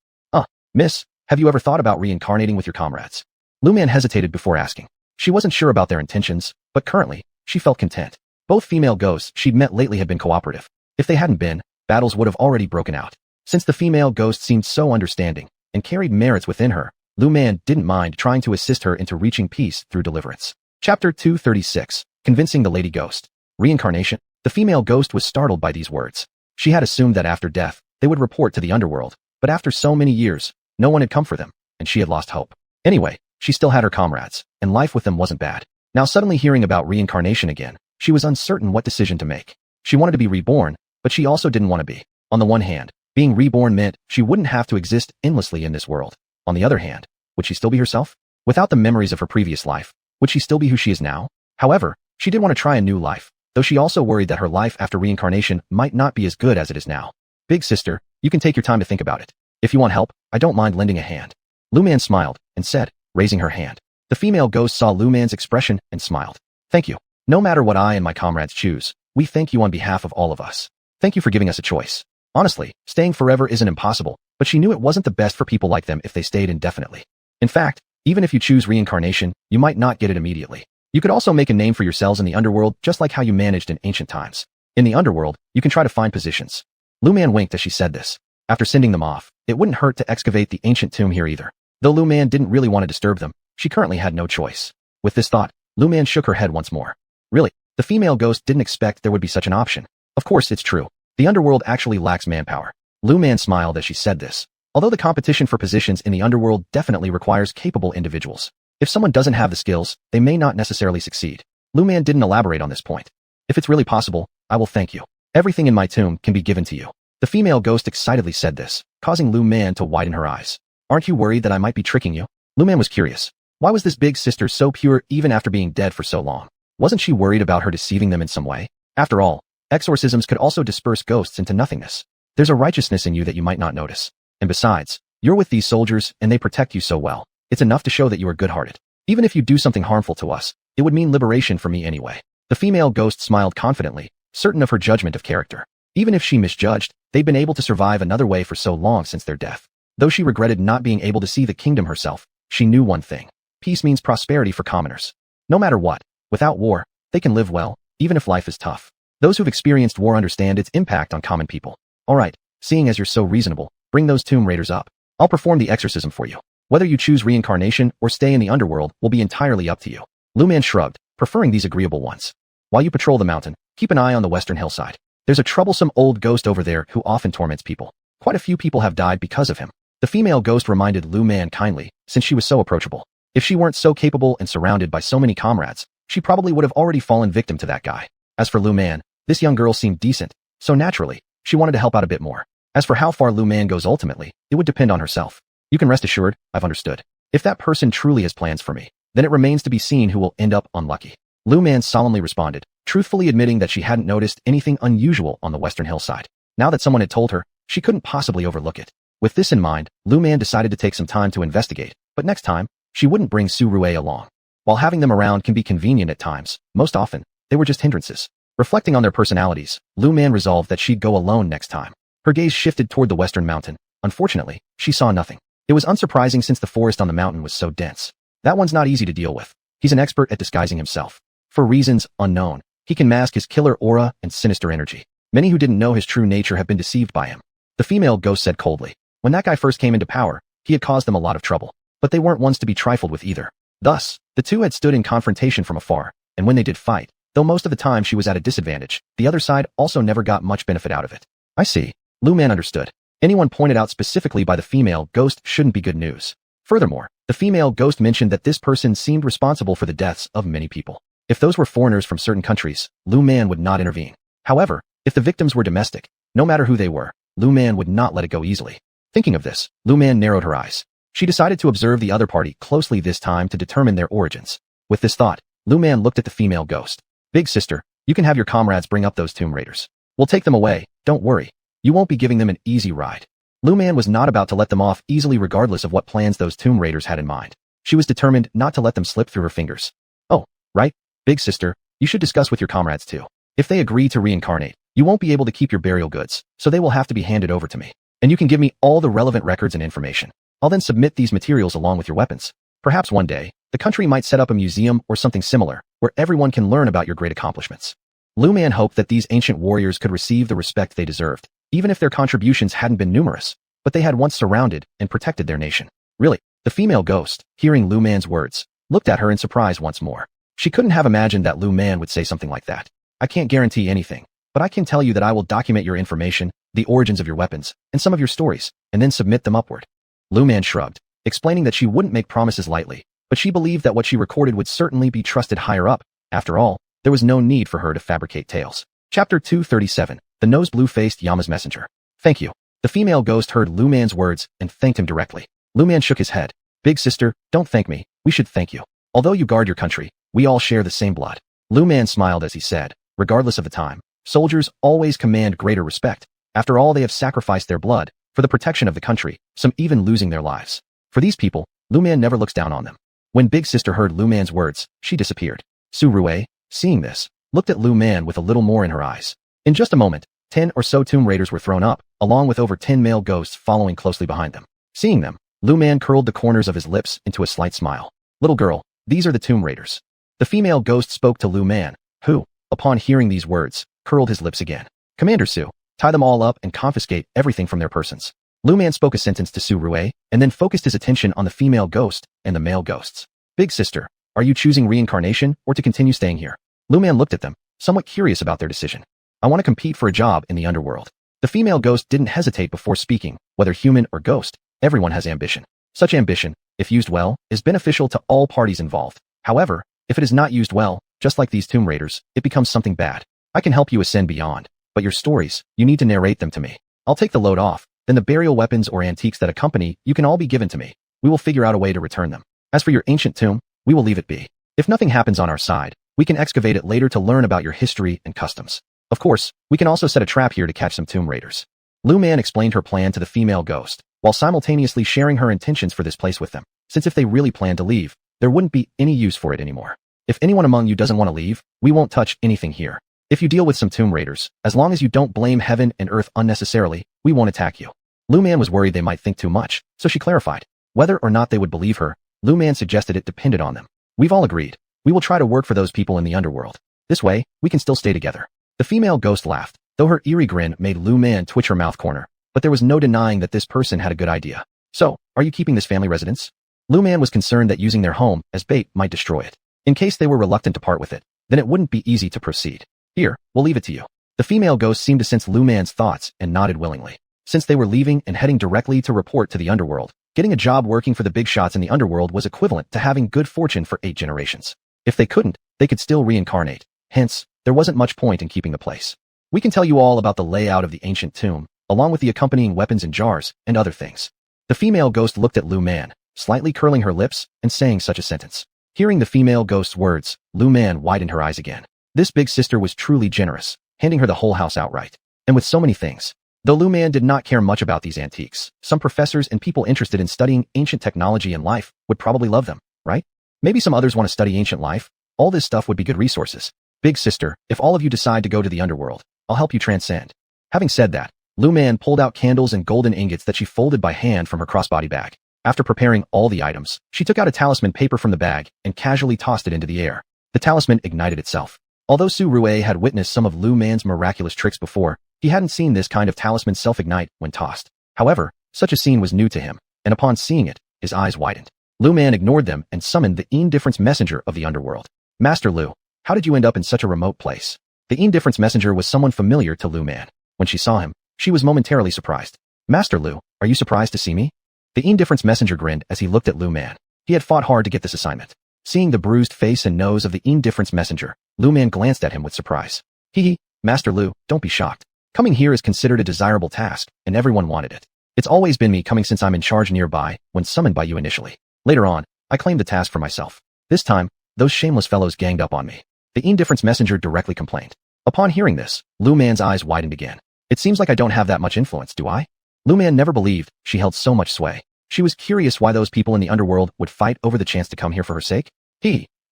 A: Miss, have you ever thought about reincarnating with your comrades? Lu Man hesitated before asking. She wasn't sure about their intentions, but currently, she felt content. Both female ghosts she'd met lately had been cooperative. If they hadn't been, battles would have already broken out. Since the female ghost seemed so understanding and carried merits within her, Lu Man didn't mind trying to assist her into reaching peace through deliverance. Chapter 236, Convincing the Lady Ghost. Reincarnation? The female ghost was startled by these words. She had assumed that after death, they would report to the underworld, but after so many years, no one had come for them, and she had lost hope. Anyway, she still had her comrades, and life with them wasn't bad. Now suddenly hearing about reincarnation again, she was uncertain what decision to make. She wanted to be reborn, but she also didn't want to be. On the one hand, being reborn meant she wouldn't have to exist endlessly in this world. On the other hand, would she still be herself? Without the memories of her previous life, would she still be who she is now? However, she did want to try a new life, though she also worried that her life after reincarnation might not be as good as it is now. Big sister, you can take your time to think about it. If you want help, I don't mind lending a hand. Lu Man smiled and said, raising her hand. The female ghost saw Lu Man's expression and smiled. Thank you. No matter what I and my comrades choose, we thank you on behalf of all of us. Thank you for giving us a choice. Honestly, staying forever isn't impossible, but she knew it wasn't the best for people like them if they stayed indefinitely. In fact, even if you choose reincarnation, you might not get it immediately. You could also make a name for yourselves in the underworld just like how you managed in ancient times. In the underworld, you can try to find positions. Lu Man winked as she said this. After sending them off, it wouldn't hurt to excavate the ancient tomb here either. Though Lu Man didn't really want to disturb them, she currently had no choice. With this thought, Lu Man shook her head once more. Really, the female ghost didn't expect there would be such an option. Of course, it's true. The underworld actually lacks manpower. Lu Man smiled as she said this. Although the competition for positions in the underworld definitely requires capable individuals. If someone doesn't have the skills, they may not necessarily succeed. Lu Man didn't elaborate on this point. If it's really possible, I will thank you. Everything in my tomb can be given to you. The female ghost excitedly said this, causing Lu Man to widen her eyes. Aren't you worried that I might be tricking you? Lu Man was curious. Why was this big sister so pure even after being dead for so long? Wasn't she worried about her deceiving them in some way? After all, exorcisms could also disperse ghosts into nothingness. There's a righteousness in you that you might not notice. And besides, you're with these soldiers and they protect you so well. It's enough to show that you are good-hearted. Even if you do something harmful to us, it would mean liberation for me anyway. The female ghost smiled confidently, certain of her judgment of character. Even if she misjudged, they'd been able to survive another way for so long since their death. Though she regretted not being able to see the kingdom herself, she knew one thing. Peace means prosperity for commoners. No matter what, without war, they can live well, even if life is tough. Those who've experienced war understand its impact on common people. Alright, seeing as you're so reasonable, bring those tomb raiders up. I'll perform the exorcism for you. Whether you choose reincarnation or stay in the underworld will be entirely up to you. Lu Man shrugged, preferring these agreeable ones. While you patrol the mountain, keep an eye on the western hillside. There's a troublesome old ghost over there who often torments people. Quite a few people have died because of him. The female ghost reminded Lu Man kindly, since she was so approachable. If she weren't so capable and surrounded by so many comrades, she probably would have already fallen victim to that guy. As for Lu Man, this young girl seemed decent, so naturally, she wanted to help out a bit more. As for how far Lu Man goes ultimately, it would depend on herself. You can rest assured, I've understood. If that person truly has plans for me, then it remains to be seen who will end up unlucky. Lu Man solemnly responded, truthfully admitting that she hadn't noticed anything unusual on the western hillside. Now that someone had told her, she couldn't possibly overlook it. With this in mind, Lu Man decided to take some time to investigate, but next time, she wouldn't bring Su Rue along. While having them around can be convenient at times, most often, they were just hindrances. Reflecting on their personalities, Lu Man resolved that she'd go alone next time. Her gaze shifted toward the western mountain. Unfortunately, she saw nothing. It was unsurprising since the forest on the mountain was so dense. That one's not easy to deal with. He's an expert at disguising himself. For reasons unknown, he can mask his killer aura and sinister energy. Many who didn't know his true nature have been deceived by him. The female ghost said coldly. When that guy first came into power, he had caused them a lot of trouble. But they weren't ones to be trifled with either. Thus, the two had stood in confrontation from afar, and when they did fight, though most of the time she was at a disadvantage, the other side also never got much benefit out of it. I see. Lu Man understood. Anyone pointed out specifically by the female ghost shouldn't be good news. Furthermore, the female ghost mentioned that this person seemed responsible for the deaths of many people. If those were foreigners from certain countries, Lu Man would not intervene. However, if the victims were domestic, no matter who they were, Lu Man would not let it go easily. Thinking of this, Lu Man narrowed her eyes. She decided to observe the other party closely this time to determine their origins. With this thought, Lu Man looked at the female ghost. Big sister, you can have your comrades bring up those tomb raiders. We'll take them away, don't worry. You won't be giving them an easy ride. Lu Man was not about to let them off easily regardless of what plans those tomb raiders had in mind. She was determined not to let them slip through her fingers. Oh, right, big sister, you should discuss with your comrades too. If they agree to reincarnate, you won't be able to keep your burial goods, so they will have to be handed over to me. And you can give me all the relevant records and information. I'll then submit these materials along with your weapons. Perhaps one day, the country might set up a museum or something similar, where everyone can learn about your great accomplishments. Lu Man hoped that these ancient warriors could receive the respect they deserved, even if their contributions hadn't been numerous, but they had once surrounded and protected their nation. Really, the female ghost, hearing Lu Man's words, looked at her in surprise once more. She couldn't have imagined that Lu Man would say something like that. I can't guarantee anything, but I can tell you that I will document your information, the origins of your weapons, and some of your stories, and then submit them upward. Lu Man shrugged, explaining that she wouldn't make promises lightly, but she believed that what she recorded would certainly be trusted higher up. After all, there was no need for her to fabricate tales. Chapter 237, The Nose Blue-Faced Yama's Messenger. Thank you. The female ghost heard Lu Man's words and thanked him directly. Lu Man shook his head. Big sister, don't thank me, we should thank you. Although you guard your country, we all share the same blood. Lu Man smiled as he said, regardless of the time, soldiers always command greater respect. After all, they have sacrificed their blood for the protection of the country, some even losing their lives. For these people, Lu Man never looks down on them. When Big Sister heard Lu Man's words, she disappeared. Su Rue, seeing this, looked at Lu Man with a little more in her eyes. In just a moment, 10 or so tomb raiders were thrown up, along with over 10 male ghosts following closely behind them. Seeing them, Lu Man curled the corners of his lips into a slight smile. Little girl, these are the tomb raiders. The female ghost spoke to Lu Man, who, upon hearing these words, curled his lips again. Commander Su, tie them all up and confiscate everything from their persons. Lu Man spoke a sentence to Su Rue, and then focused his attention on the female ghost and the male ghosts. Big sister, are you choosing reincarnation or to continue staying here? Lu Man looked at them, somewhat curious about their decision. I want to compete for a job in the underworld. The female ghost didn't hesitate before speaking, whether human or ghost, everyone has ambition. Such ambition, if used well, is beneficial to all parties involved. However, if it is not used well, just like these tomb raiders, it becomes something bad. I can help you ascend beyond, but your stories, you need to narrate them to me. I'll take the load off, then the burial weapons or antiques that accompany you can all be given to me. We will figure out a way to return them. As for your ancient tomb, we will leave it be. If nothing happens on our side, we can excavate it later to learn about your history and customs. Of course, we can also set a trap here to catch some tomb raiders. Lu Man explained her plan to the female ghost, while simultaneously sharing her intentions for this place with them, since if they really plan to leave, there wouldn't be any use for it anymore. If anyone among you doesn't want to leave, we won't touch anything here. If you deal with some tomb raiders, as long as you don't blame heaven and earth unnecessarily, we won't attack you. Lu Man was worried they might think too much, so she clarified. Whether or not they would believe her, Lu Man suggested it depended on them. We've all agreed. We will try to work for those people in the underworld. This way, we can still stay together. The female ghost laughed, though her eerie grin made Lu Man twitch her mouth corner, but there was no denying that this person had a good idea. So, are you keeping this family residence? Lu Man was concerned that using their home as bait might destroy it. In case they were reluctant to part with it, then it wouldn't be easy to proceed. Here, we'll leave it to you. The female ghost seemed to sense Lu Man's thoughts and nodded willingly. Since they were leaving and heading directly to report to the underworld, getting a job working for the big shots in the underworld was equivalent to having good fortune for 8 generations. If they couldn't, they could still reincarnate. Hence, there wasn't much point in keeping the place. We can tell you all about the layout of the ancient tomb, along with the accompanying weapons and jars, and other things. The female ghost looked at Lu Man, slightly curling her lips and saying such a sentence. Hearing the female ghost's words, Lu Man widened her eyes again. This big sister was truly generous, handing her the whole house outright. And with so many things. Though Lu Man did not care much about these antiques, some professors and people interested in studying ancient technology and life would probably love them, right? Maybe some others want to study ancient life. All this stuff would be good resources. Big sister, if all of you decide to go to the underworld, I'll help you transcend. Having said that, Lu Man pulled out candles and golden ingots that she folded by hand from her crossbody bag. After preparing all the items, she took out a talisman paper from the bag and casually tossed it into the air. The talisman ignited itself. Although Su Rue had witnessed some of Lu Man's miraculous tricks before, he hadn't seen this kind of talisman self-ignite when tossed. However, such a scene was new to him, and upon seeing it, his eyes widened. Lu Man ignored them and summoned the indifference messenger of the underworld. Master Lu, how did you end up in such a remote place? The indifference messenger was someone familiar to Lu Man. When she saw him, she was momentarily surprised. Master Lu, are you surprised to see me? The indifference messenger grinned as he looked at Lu Man. He had fought hard to get this assignment. Seeing the bruised face and nose of the indifference messenger, Lu Man glanced at him with surprise. Hee, Master Lu, don't be shocked. Coming here is considered a desirable task, and everyone wanted it. It's always been me coming since I'm in charge nearby, when summoned by you initially. Later on, I claimed the task for myself. This time, those shameless fellows ganged up on me. The indifference messenger directly complained. Upon hearing this, Lu Man's eyes widened again. It seems like I don't have that much influence, do I? Lu Man never believed she held so much sway. She was curious why those people in the underworld would fight over the chance to come here for her sake.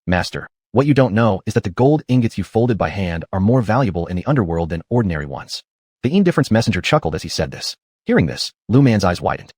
A: Master, what you don't know is that the gold ingots you folded by hand are more valuable in the underworld than ordinary ones. The indifference messenger chuckled as he said this. Hearing this, Lu Man's eyes widened.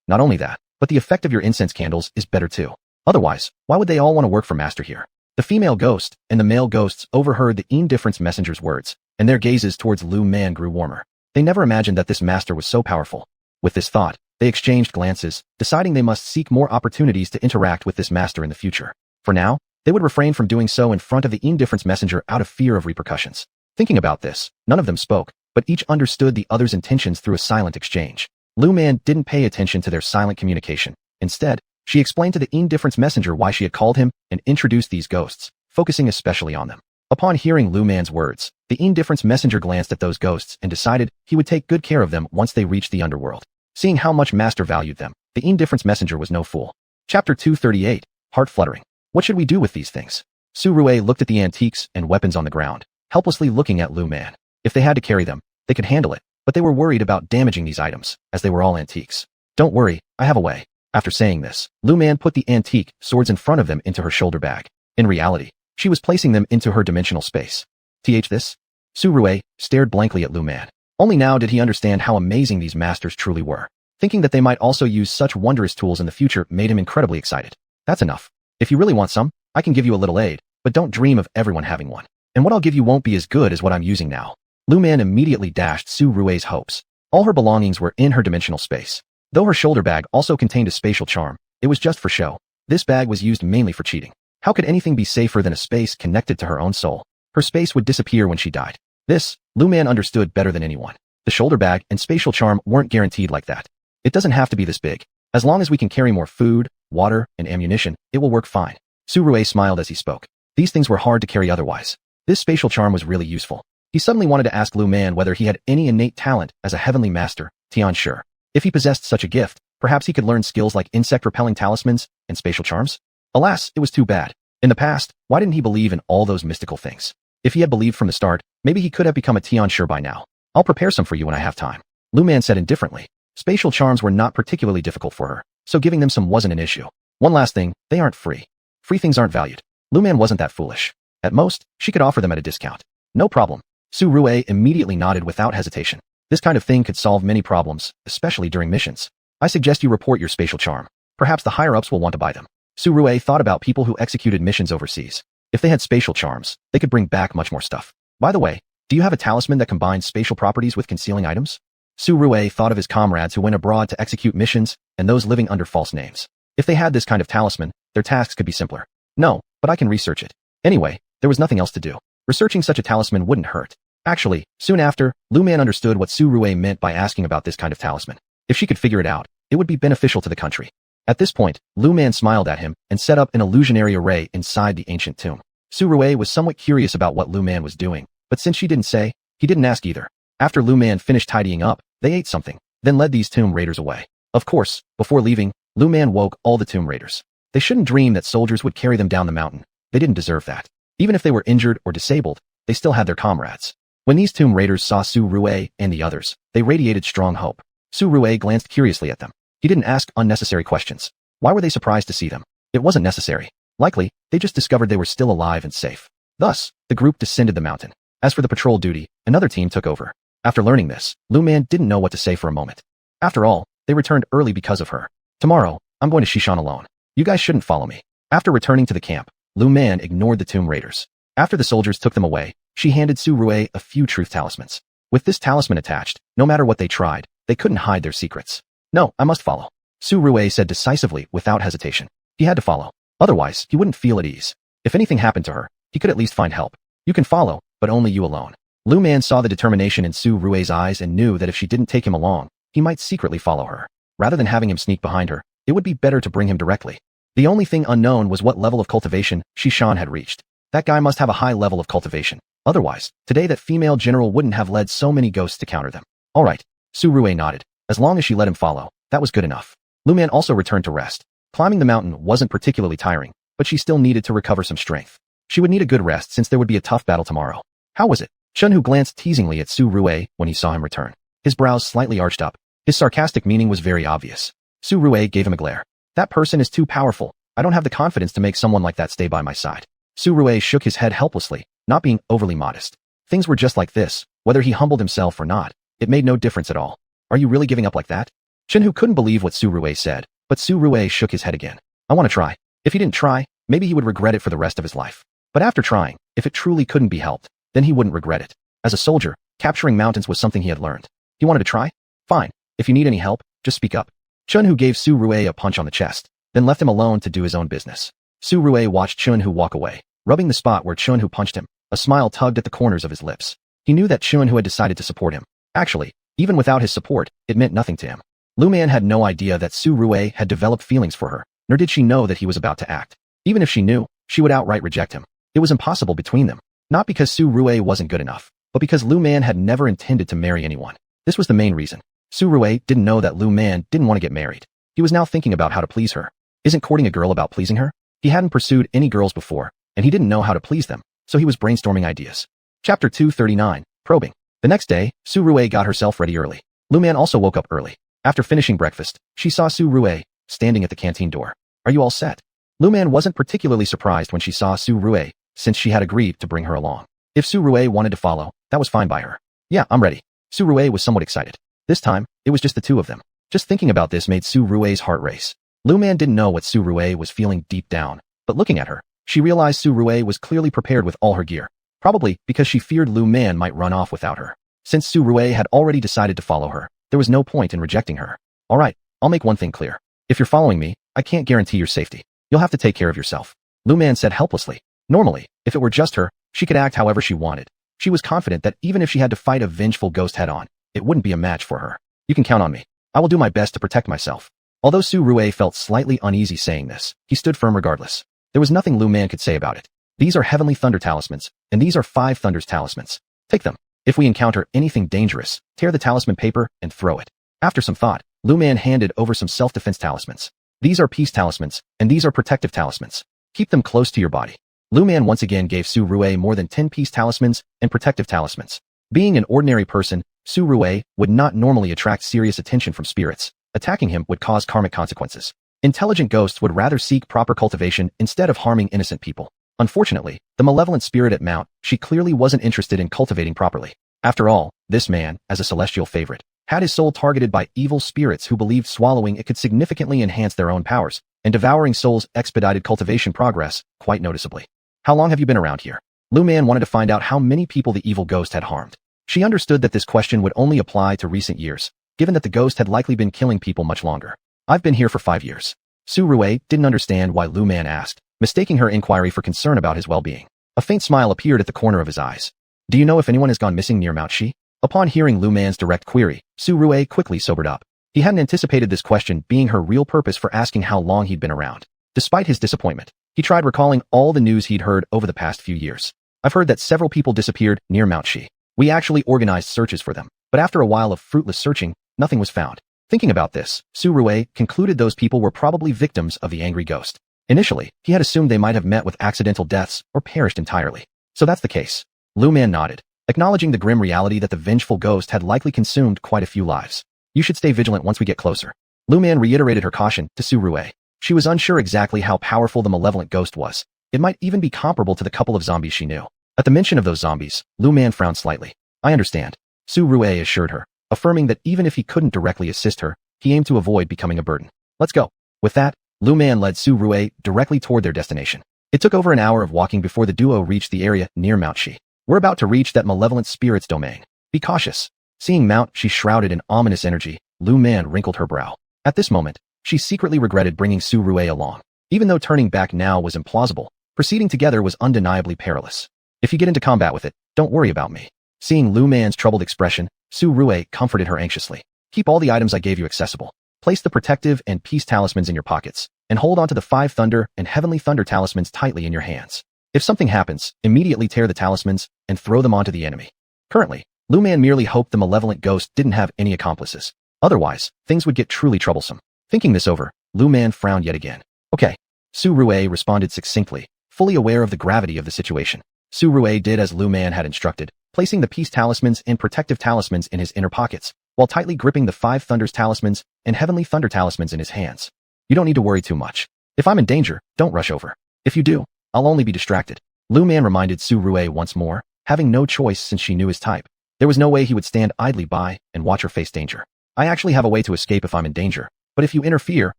A: Not only that, but the effect of your incense candles is better too. Otherwise, why would they all want to work for Master here? The female ghost and the male ghosts overheard the indifference messenger's words, and their gazes towards Lu Man grew warmer. They never imagined that this master was so powerful. With this thought, they exchanged glances, deciding they must seek more opportunities to interact with this master in the future. For now, they would refrain from doing so in front of the indifference messenger out of fear of repercussions. Thinking about this, none of them spoke, but each understood the other's intentions through a silent exchange. Lu Man didn't pay attention to their silent communication. Instead, she explained to the indifference messenger why she had called him and introduced these ghosts, focusing especially on them. Upon hearing Lu Man's words, the indifference messenger glanced at those ghosts and decided he would take good care of them once they reached the underworld. Seeing how much Master valued them, the indifference messenger was no fool. Chapter 238, Heart Fluttering. What should we do with these things? Su Rue looked at the antiques and weapons on the ground, helplessly looking at Lu Man. If they had to carry them, they could handle it, but they were worried about damaging these items, as they were all antiques. Don't worry, I have a way. After saying this, Lu Man put the antique swords in front of them into her shoulder bag. In reality, she was placing them into her dimensional space. This? Su Rue stared blankly at Lu Man. Only now did he understand how amazing these masters truly were. Thinking that they might also use such wondrous tools in the future made him incredibly excited. That's enough. If you really want some, I can give you a little aid, but don't dream of everyone having one. And what I'll give you won't be as good as what I'm using now. Lu Man immediately dashed Su Rue's hopes. All her belongings were in her dimensional space. Though her shoulder bag also contained a spatial charm, it was just for show. This bag was used mainly for cheating. How could anything be safer than a space connected to her own soul? Her space would disappear when she died. This, Lu Man understood better than anyone. The shoulder bag and spatial charm weren't guaranteed like that. It doesn't have to be this big. As long as we can carry more food, water, and ammunition, it will work fine. Su Rue smiled as he spoke. These things were hard to carry otherwise. This spatial charm was really useful. He suddenly wanted to ask Lu Man whether he had any innate talent as a heavenly master, sure. If he possessed such a gift, perhaps he could learn skills like insect-repelling talismans and spatial charms? Alas, it was too bad. In the past, why didn't he believe in all those mystical things? If he had believed from the start, maybe he could have become a sure by now. I'll prepare some for you when I have time. Lu Man said indifferently. Spatial charms were not particularly difficult for her, so giving them some wasn't an issue. One last thing, they aren't free. Free things aren't valued. Lu Man wasn't that foolish. At most, she could offer them at a discount. No problem. Su Rue immediately nodded without hesitation. This kind of thing could solve many problems, especially during missions. I suggest you report your spatial charm. Perhaps the higher-ups will want to buy them. Su Rue thought about people who executed missions overseas. If they had spatial charms, they could bring back much more stuff. By the way, do you have a talisman that combines spatial properties with concealing items? Su Rue thought of his comrades who went abroad to execute missions and those living under false names. If they had this kind of talisman, their tasks could be simpler. No, but I can research it. Anyway, there was nothing else to do. Researching such a talisman wouldn't hurt. Actually, soon after, Lu Man understood what Su Rue meant by asking about this kind of talisman. If she could figure it out, it would be beneficial to the country. At this point, Lu Man smiled at him and set up an illusionary array inside the ancient tomb. Su Rue was somewhat curious about what Lu Man was doing, but since she didn't say, he didn't ask either. After Lu Man finished tidying up, they ate something, then led these tomb raiders away. Of course, before leaving, Lu Man woke all the tomb raiders. They shouldn't dream that soldiers would carry them down the mountain. They didn't deserve that. Even if they were injured or disabled, they still had their comrades. When these tomb raiders saw Su Rue and the others, they radiated strong hope. Su Rue glanced curiously at them. He didn't ask unnecessary questions. Why were they surprised to see them? It wasn't necessary. Likely, they just discovered they were still alive and safe. Thus, the group descended the mountain. As for the patrol duty, another team took over. After learning this, Lu Man didn't know what to say for a moment. After all, they returned early because of her. Tomorrow, I'm going to Shishan alone. You guys shouldn't follow me. After returning to the camp, Lu Man ignored the tomb raiders. After the soldiers took them away, she handed Su Rue a few truth talismans. With this talisman attached, no matter what they tried, they couldn't hide their secrets. No, I must follow. Su Rue said decisively without hesitation. He had to follow. Otherwise, he wouldn't feel at ease. If anything happened to her, he could at least find help. You can follow, but only you alone. Lu Man saw the determination in Su Rue's eyes and knew that if she didn't take him along, he might secretly follow her. Rather than having him sneak behind her, it would be better to bring him directly. The only thing unknown was what level of cultivation Shishan had reached. That guy must have a high level of cultivation. Otherwise, today that female general wouldn't have led so many ghosts to counter them. All right. Su Rue nodded. As long as she let him follow, that was good enough. Lu Man also returned to rest. Climbing the mountain wasn't particularly tiring, but she still needed to recover some strength. She would need a good rest since there would be a tough battle tomorrow. How was it? Chunhu glanced teasingly at Su Rue when he saw him return. His brows slightly arched up. His sarcastic meaning was very obvious. Su Rue gave him a glare. That person is too powerful. I don't have the confidence to make someone like that stay by my side. Su Rue shook his head helplessly, not being overly modest. Things were just like this, whether he humbled himself or not. It made no difference at all. Are you really giving up like that? Chunhu couldn't believe what Su Rue said, but Su Rue shook his head again. I want to try. If he didn't try, maybe he would regret it for the rest of his life. But after trying, if it truly couldn't be helped, then he wouldn't regret it. As a soldier, capturing mountains was something he had learned. He wanted to try? Fine. If you need any help, just speak up. Chunhu gave Su Rue a punch on the chest, then left him alone to do his own business. Su Rue watched Chunhu walk away, rubbing the spot where Chunhu punched him. A smile tugged at the corners of his lips. He knew that Chunhu had decided to support him. Actually, even without his support, it meant nothing to him. Lu Man had no idea that Su Rue had developed feelings for her, nor did she know that he was about to act. Even if she knew, she would outright reject him. It was impossible between them. Not because Su Rue wasn't good enough, but because Lu Man had never intended to marry anyone. This was the main reason. Su Rue didn't know that Lu Man didn't want to get married. He was now thinking about how to please her. Isn't courting a girl about pleasing her? He hadn't pursued any girls before, and he didn't know how to please them, so he was brainstorming ideas. Chapter 239, Probing. The next day, Su Rue got herself ready early. Lu Man also woke up early. After finishing breakfast, she saw Su Rue standing at the canteen door. Are you all set? Lu Man wasn't particularly surprised when she saw Su Rue, since she had agreed to bring her along. If Su Rue wanted to follow, that was fine by her. Yeah, I'm ready. Su Rue was somewhat excited. This time, it was just the two of them. Just thinking about this made Su Rue's heart race. Lu Man didn't know what Su Rue was feeling deep down, but looking at her, she realized Su Rue was clearly prepared with all her gear. Probably because she feared Lu Man might run off without her. Since Su Rue had already decided to follow her, there was no point in rejecting her. All right, I'll make one thing clear. If you're following me, I can't guarantee your safety. You'll have to take care of yourself. Lu Man said helplessly. Normally, if it were just her, she could act however she wanted. She was confident that even if she had to fight a vengeful ghost head-on, it wouldn't be a match for her. You can count on me. I will do my best to protect myself. Although Su Rue felt slightly uneasy saying this, he stood firm regardless. There was nothing Lu Man could say about it. These are Heavenly Thunder talismans, and these are 5 Thunders talismans. Take them. If we encounter anything dangerous, tear the talisman paper and throw it. After some thought, Lu Man handed over some self-defense talismans. These are peace talismans, and these are protective talismans. Keep them close to your body. Lu Man once again gave Su Rue more than 10 peace talismans and protective talismans. Being an ordinary person, Su Rue would not normally attract serious attention from spirits. Attacking him would cause karmic consequences. Intelligent ghosts would rather seek proper cultivation instead of harming innocent people. Unfortunately, the malevolent spirit at Mount, she clearly wasn't interested in cultivating properly. After all, this man, as a celestial favorite, had his soul targeted by evil spirits who believed swallowing it could significantly enhance their own powers, and devouring souls expedited cultivation progress quite noticeably. How long have you been around here? Lu Man wanted to find out how many people the evil ghost had harmed. She understood that this question would only apply to recent years, given that the ghost had likely been killing people much longer. I've been here for 5 years. Su Rui didn't understand why Lu Man asked, mistaking her inquiry for concern about his well-being. A faint smile appeared at the corner of his eyes. Do you know if anyone has gone missing near Mount Shi? Upon hearing Lu Man's direct query, Su Rui quickly sobered up. He hadn't anticipated this question being her real purpose for asking how long he'd been around. Despite his disappointment, he tried recalling all the news he'd heard over the past few years. I've heard that several people disappeared near Mount Shi. We actually organized searches for them, but after a while of fruitless searching, nothing was found. Thinking about this, Su Rui concluded those people were probably victims of the angry ghost. Initially, he had assumed they might have met with accidental deaths or perished entirely. So that's the case. Lu Man nodded, acknowledging the grim reality that the vengeful ghost had likely consumed quite a few lives. You should stay vigilant once we get closer. Lu Man reiterated her caution to Su Rui. She was unsure exactly how powerful the malevolent ghost was. It might even be comparable to the couple of zombies she knew. At the mention of those zombies, Lu Man frowned slightly. I understand. Su Rui assured her, affirming that even if he couldn't directly assist her, he aimed to avoid becoming a burden. Let's go. With that, Lu Man led Su Rui directly toward their destination. It took over an hour of walking before the duo reached the area near Mount Shi. We're about to reach that malevolent spirit's domain. Be cautious. Seeing Mount Shi shrouded in ominous energy, Lu Man wrinkled her brow. At this moment, she secretly regretted bringing Su Rui along. Even though turning back now was implausible, proceeding together was undeniably perilous. If you get into combat with it, don't worry about me. Seeing Lu Man's troubled expression, Su Rui comforted her anxiously. Keep all the items I gave you accessible. Place the protective and peace talismans in your pockets, and hold on to the 5 thunder and heavenly thunder talismans tightly in your hands. If something happens, immediately tear the talismans and throw them onto the enemy. Currently, Lu Man merely hoped the malevolent ghost didn't have any accomplices. Otherwise, things would get truly troublesome. Thinking this over, Lu Man frowned yet again. Okay. Su Rui responded succinctly, fully aware of the gravity of the situation. Su Rui did as Lu Man had instructed, placing the peace talismans and protective talismans in his inner pockets, while tightly gripping the 5 thunders talismans and heavenly thunder talismans in his hands. You don't need to worry too much. If I'm in danger, don't rush over. If you do, I'll only be distracted. Lu Man reminded Su Rui once more, having no choice since she knew his type. There was no way he would stand idly by and watch her face danger. I actually have a way to escape if I'm in danger, but if you interfere,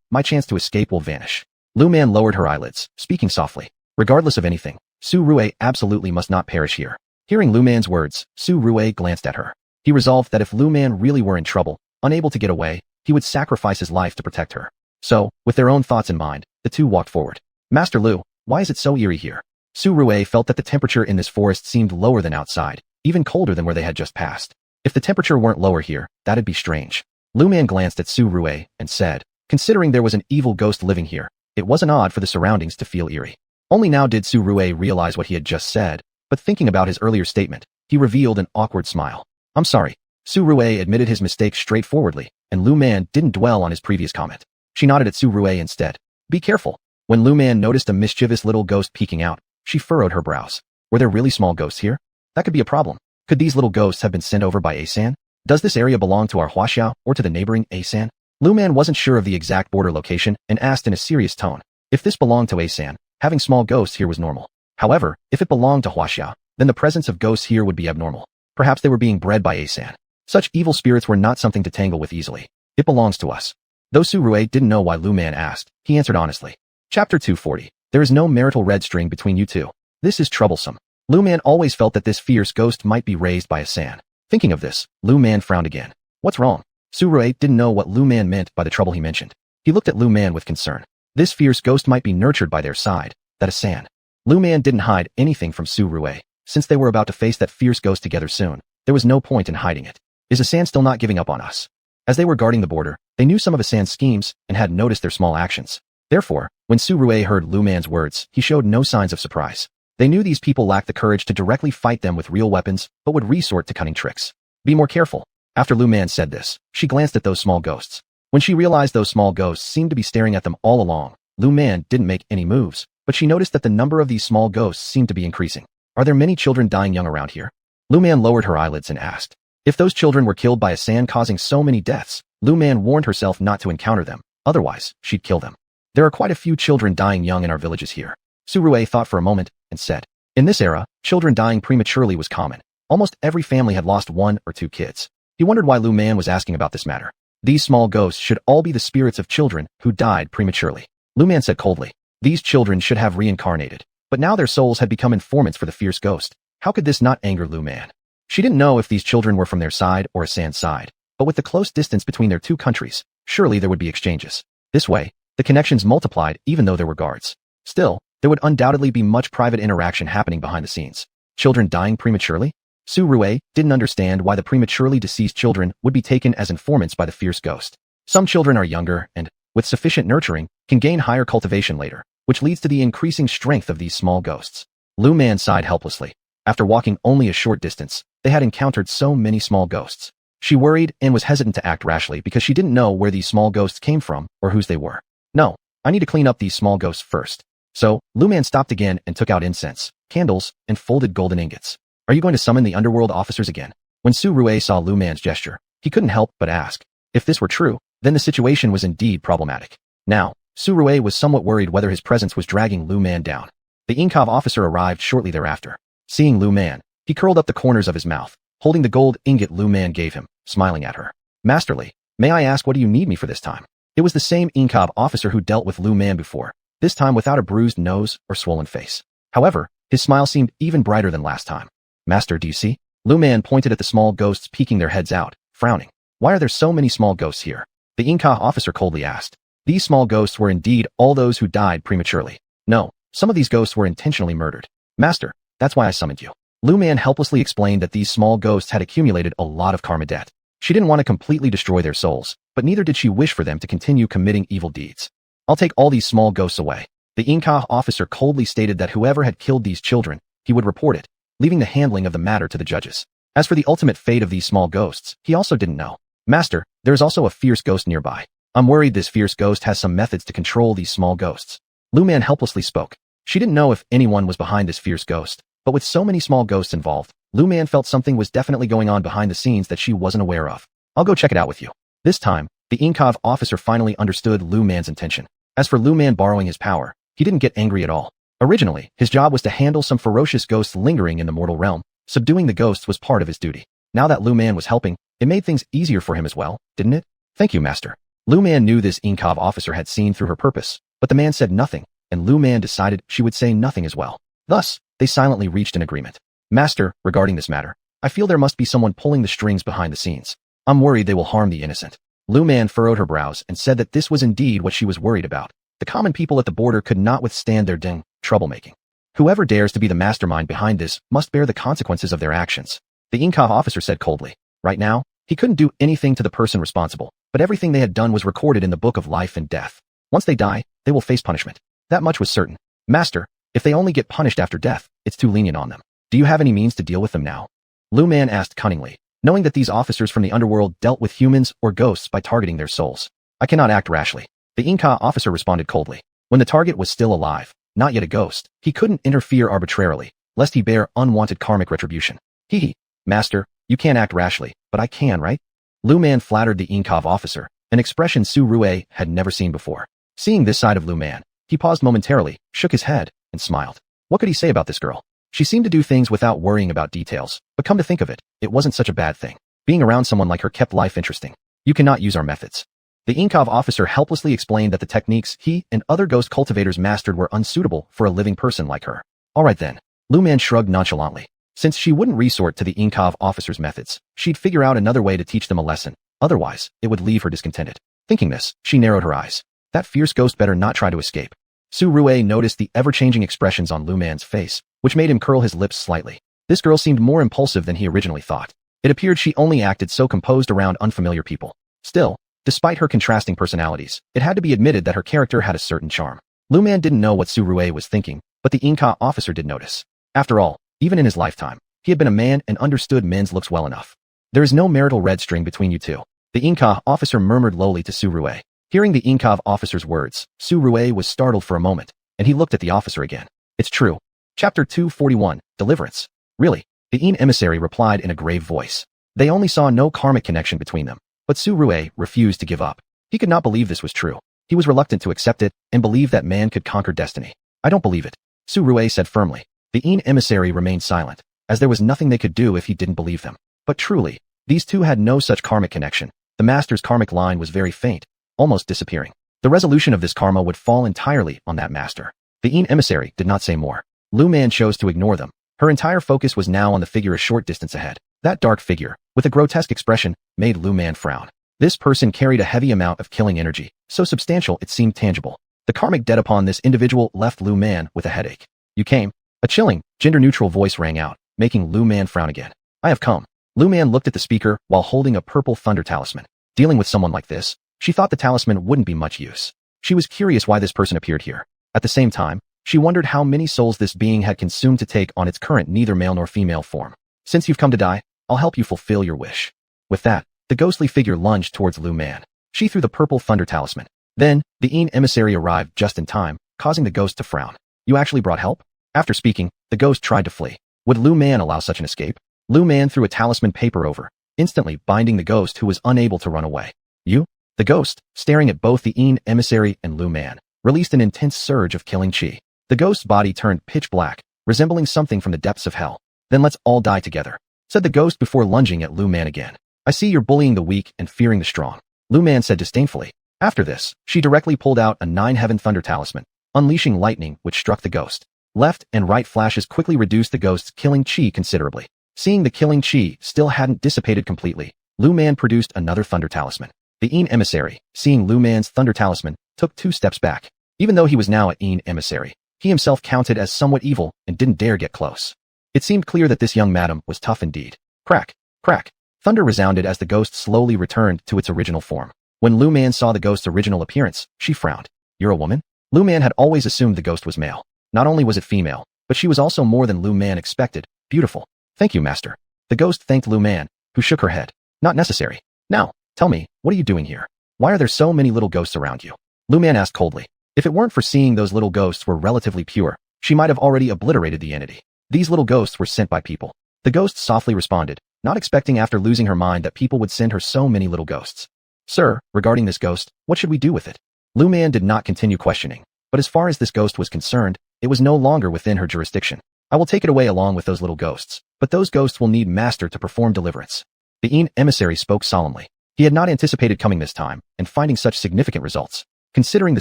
A: my chance to escape will vanish. Lu Man lowered her eyelids, speaking softly. Regardless of anything, Su Rui absolutely must not perish here. Hearing Lu Man's words, Su Rui glanced at her. He resolved that if Lu Man really were in trouble, unable to get away, he would sacrifice his life to protect her. So, with their own thoughts in mind, the two walked forward. Master Lu, why is it so eerie here? Su Rui felt that the temperature in this forest seemed lower than outside, even colder than where they had just passed. If the temperature weren't lower here, that'd be strange. Lu Man glanced at Su Rui and said, considering there was an evil ghost living here, it wasn't odd for the surroundings to feel eerie. Only now did Su Rui realize what he had just said, but thinking about his earlier statement, he revealed an awkward smile. I'm sorry. Su Rui admitted his mistake straightforwardly, and Lu Man didn't dwell on his previous comment. She nodded at Su Rui instead. Be careful. When Lu Man noticed a mischievous little ghost peeking out, she furrowed her brows. Were there really small ghosts here? That could be a problem. Could these little ghosts have been sent over by Asan? Does this area belong to our Huaxiao or to the neighboring Asan? Lu Man wasn't sure of the exact border location and asked in a serious tone. If this belonged to Asan, having small ghosts here was normal. However, if it belonged to Huaxiao, then the presence of ghosts here would be abnormal. Perhaps they were being bred by Asan. Such evil spirits were not something to tangle with easily. It belongs to us. Though Su Rui didn't know why Lu Man asked, he answered honestly. Chapter 240. There is no marital red string between you two. This is troublesome. Lu Man always felt that this fierce ghost might be raised by Asan. Thinking of this, Lu Man frowned again. What's wrong? Su Rui didn't know what Lu Man meant by the trouble he mentioned. He looked at Lu Man with concern. This fierce ghost might be nurtured by their side, that Asan. Lu Man didn't hide anything from Su Rui. Since they were about to face that fierce ghost together soon, there was no point in hiding it. Is Asan still not giving up on us? As they were guarding the border, they knew some of Asan's schemes and had noticed their small actions. Therefore, when Su Rui heard Lu Man's words, he showed no signs of surprise. They knew these people lacked the courage to directly fight them with real weapons, but would resort to cunning tricks. Be more careful. After Lu Man said this, she glanced at those small ghosts. When she realized those small ghosts seemed to be staring at them all along, Lu Man didn't make any moves, but she noticed that the number of these small ghosts seemed to be increasing. Are there many children dying young around here? Lu Man lowered her eyelids and asked. If those children were killed by Asan causing so many deaths, Lu Man warned herself not to encounter them, otherwise, she'd kill them. There are quite a few children dying young in our villages here. Su Rue thought for a moment and said, in this era, children dying prematurely was common. Almost every family had lost 1 or 2 kids. He wondered why Lu Man was asking about this matter. These small ghosts should all be the spirits of children who died prematurely. Lu Man said coldly, these children should have reincarnated. But now their souls had become informants for the fierce ghost. How could this not anger Lu Man? She didn't know if these children were from their side or Asan's side. But with the close distance between their 2 countries, surely there would be exchanges. This way, the connections multiplied even though there were guards. Still, there would undoubtedly be much private interaction happening behind the scenes. Children dying prematurely? Su Rue didn't understand why the prematurely deceased children would be taken as informants by the fierce ghost. Some children are younger and, with sufficient nurturing, can gain higher cultivation later, which leads to the increasing strength of these small ghosts. Lu Man sighed helplessly. After walking only a short distance, they had encountered so many small ghosts. She worried and was hesitant to act rashly because she didn't know where these small ghosts came from or whose they were. No, I need to clean up these small ghosts first. So, Lu Man stopped again and took out incense, candles, and folded golden ingots. Are you going to summon the underworld officers again? When Su Rue saw Lu Man's gesture, he couldn't help but ask. If this were true, then the situation was indeed problematic. Now, Su Rue was somewhat worried whether his presence was dragging Lu Man down. The engsub officer arrived shortly thereafter. Seeing Lu Man, he curled up the corners of his mouth, holding the gold ingot Lu Man gave him, smiling at her. Masterly, may I ask what do you need me for this time? It was the same engsub officer who dealt with Lu Man before, this time without a bruised nose or swollen face. However, his smile seemed even brighter than last time. Master, do you see? Lu Man pointed at the small ghosts peeking their heads out, frowning. Why are there so many small ghosts here? The engsub officer coldly asked. These small ghosts were indeed all those who died prematurely. No, some of these ghosts were intentionally murdered. Master, that's why I summoned you. Lu Man helplessly explained that these small ghosts had accumulated a lot of karma debt. She didn't want to completely destroy their souls, but neither did she wish for them to continue committing evil deeds. I'll take all these small ghosts away. The engsub officer coldly stated that whoever had killed these children, he would report it, leaving the handling of the matter to the judges. As for the ultimate fate of these small ghosts, he also didn't know. Master, there is also a fierce ghost nearby. I'm worried this fierce ghost has some methods to control these small ghosts. Lu Man helplessly spoke. She didn't know if anyone was behind this fierce ghost, but with so many small ghosts involved, Lu Man felt something was definitely going on behind the scenes that she wasn't aware of. I'll go check it out with you. This time, the engsub officer finally understood Lu Man's intention. As for Lu Man borrowing his power, he didn't get angry at all. Originally, his job was to handle some ferocious ghosts lingering in the mortal realm. Subduing the ghosts was part of his duty. Now that Lu Man was helping, it made things easier for him as well, didn't it? Thank you, Master. Lu Man knew this engsub officer had seen through her purpose, but the man said nothing, and Lu Man decided she would say nothing as well. Thus, they silently reached an agreement. Master, regarding this matter, I feel there must be someone pulling the strings behind the scenes. I'm worried they will harm the innocent. Lu Man furrowed her brows and said that this was indeed what she was worried about. The common people at the border could not withstand their troublemaking. Whoever dares to be the mastermind behind this must bear the consequences of their actions. The engsub officer said coldly. Right now, he couldn't do anything to the person responsible, but everything they had done was recorded in the book of life and death. Once they die, they will face punishment. That much was certain. Master, if they only get punished after death, it's too lenient on them. Do you have any means to deal with them now? Lu Man asked cunningly, knowing that these officers from the underworld dealt with humans or ghosts by targeting their souls. I cannot act rashly. The engsub officer responded coldly. When the target was still alive, not yet a ghost, he couldn't interfere arbitrarily, lest he bear unwanted karmic retribution. Hee. Master, you can't act rashly, but I can, right? Lu Man flattered the engsub officer, an expression Su Rue had never seen before. Seeing this side of Lu Man, he paused momentarily, shook his head, and smiled. What could he say about this girl? She seemed to do things without worrying about details, but come to think of it, it wasn't such a bad thing. Being around someone like her kept life interesting. You cannot use our methods. The engsub officer helplessly explained that the techniques he and other ghost cultivators mastered were unsuitable for a living person like her. All right then. Lu Man shrugged nonchalantly. Since she wouldn't resort to the engsub officer's methods, she'd figure out another way to teach them a lesson. Otherwise, it would leave her discontented. Thinking this, she narrowed her eyes. That fierce ghost better not try to escape. Su Rue noticed the ever-changing expressions on Lu Man's face, which made him curl his lips slightly. This girl seemed more impulsive than he originally thought. It appeared she only acted so composed around unfamiliar people. Still, despite her contrasting personalities, it had to be admitted that her character had a certain charm. Lu Man didn't know what Su Rue was thinking, but the engsub officer did notice. After all, even in his lifetime, he had been a man and understood men's looks well enough. There is no marital red string between you two. The engsub officer murmured lowly to Su Rue. Hearing the engsub officer's words, Su Rue was startled for a moment, and he looked at the officer again. It's true. Chapter 241, Deliverance. Really? The emissary replied in a grave voice. They only saw no karmic connection between them, but Su Rue refused to give up. He could not believe this was true. He was reluctant to accept it and believe that man could conquer destiny. I don't believe it. Su Rue said firmly. The emissary remained silent, as there was nothing they could do if he didn't believe them. But truly, these two had no such karmic connection. The master's karmic line was very faint, almost disappearing. The resolution of this karma would fall entirely on that master. The emissary did not say more. Lu Man chose to ignore them. Her entire focus was now on the figure a short distance ahead. That dark figure, with a grotesque expression, made Lu Man frown. This person carried a heavy amount of killing energy, so substantial it seemed tangible. The karmic debt upon this individual left Lu Man with a headache. You came. A chilling, gender-neutral voice rang out, making Lu Man frown again. I have come. Lu Man looked at the speaker while holding a purple thunder talisman. Dealing with someone like this, she thought the talisman wouldn't be much use. She was curious why this person appeared here. At the same time, she wondered how many souls this being had consumed to take on its current neither male nor female form. Since you've come to die, I'll help you fulfill your wish. With that, the ghostly figure lunged towards Lu Man. She threw the purple thunder talisman. Then, the emissary arrived just in time, causing the ghost to frown. You actually brought help? After speaking, the ghost tried to flee. Would Lu Man allow such an escape? Lu Man threw a talisman paper over, instantly binding the ghost who was unable to run away. You? The ghost, staring at both the emissary and Lu Man, released an intense surge of killing chi. The ghost's body turned pitch black, resembling something from the depths of hell. Then let's all die together, said the ghost before lunging at Lu Man again. I see you're bullying the weak and fearing the strong, Lu Man said disdainfully. After this, she directly pulled out a 9-heaven thunder talisman, unleashing lightning which struck the ghost. Left and right flashes quickly reduced the ghost's killing chi considerably. Seeing the killing chi still hadn't dissipated completely, Lu Man produced another thunder talisman. The emissary, seeing Lu Man's thunder talisman, took 2 steps back. Even though he was now an emissary, he himself counted as somewhat evil and didn't dare get close. It seemed clear that this young madam was tough indeed. Crack, crack. Thunder resounded as the ghost slowly returned to its original form. When Lu Man saw the ghost's original appearance, she frowned. You're a woman? Lu Man had always assumed the ghost was male. Not only was it female, but she was also more than Lu Man expected, beautiful. Thank you, master. The ghost thanked Lu Man, who shook her head. Not necessary. Now, tell me, what are you doing here? Why are there so many little ghosts around you? Lu Man asked coldly. If it weren't for seeing those little ghosts were relatively pure, she might have already obliterated the entity. These little ghosts were sent by people. The ghost softly responded, not expecting after losing her mind that people would send her so many little ghosts. Sir, regarding this ghost, what should we do with it? Lu Man did not continue questioning, but as far as this ghost was concerned, it was no longer within her jurisdiction. I will take it away along with those little ghosts, but those ghosts will need master to perform deliverance. The emissary spoke solemnly. He had not anticipated coming this time and finding such significant results. Considering the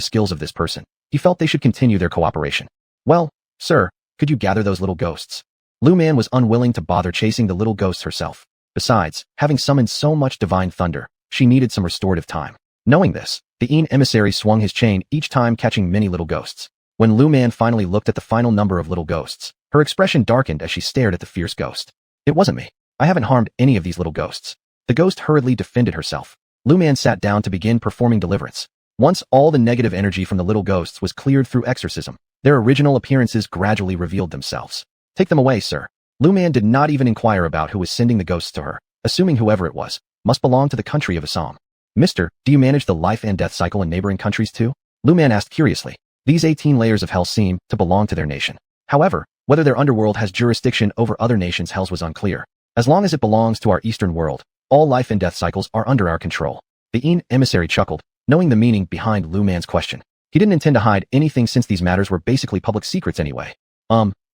A: skills of this person, he felt they should continue their cooperation. Well, sir, could you gather those little ghosts? Lu Man was unwilling to bother chasing the little ghosts herself. Besides, having summoned so much divine thunder, she needed some restorative time. Knowing this, the emissary swung his chain each time catching many little ghosts. When Lu Man finally looked at the final number of little ghosts, her expression darkened as she stared at the fierce ghost. It wasn't me. I haven't harmed any of these little ghosts. The ghost hurriedly defended herself. Lu Man sat down to begin performing deliverance. Once all the negative energy from the little ghosts was cleared through exorcism, their original appearances gradually revealed themselves. Take them away, sir. Lu Man did not even inquire about who was sending the ghosts to her, assuming whoever it was must belong to the country of Assam. Mister, do you manage the life and death cycle in neighboring countries too? Lu Man asked curiously. These 18 layers of hell seem to belong to their nation. However, whether their underworld has jurisdiction over other nations' hells was unclear. As long as it belongs to our eastern world, all life and death cycles are under our control. The emissary chuckled, knowing the meaning behind Lu Man's question. He didn't intend to hide anything since these matters were basically public secrets anyway.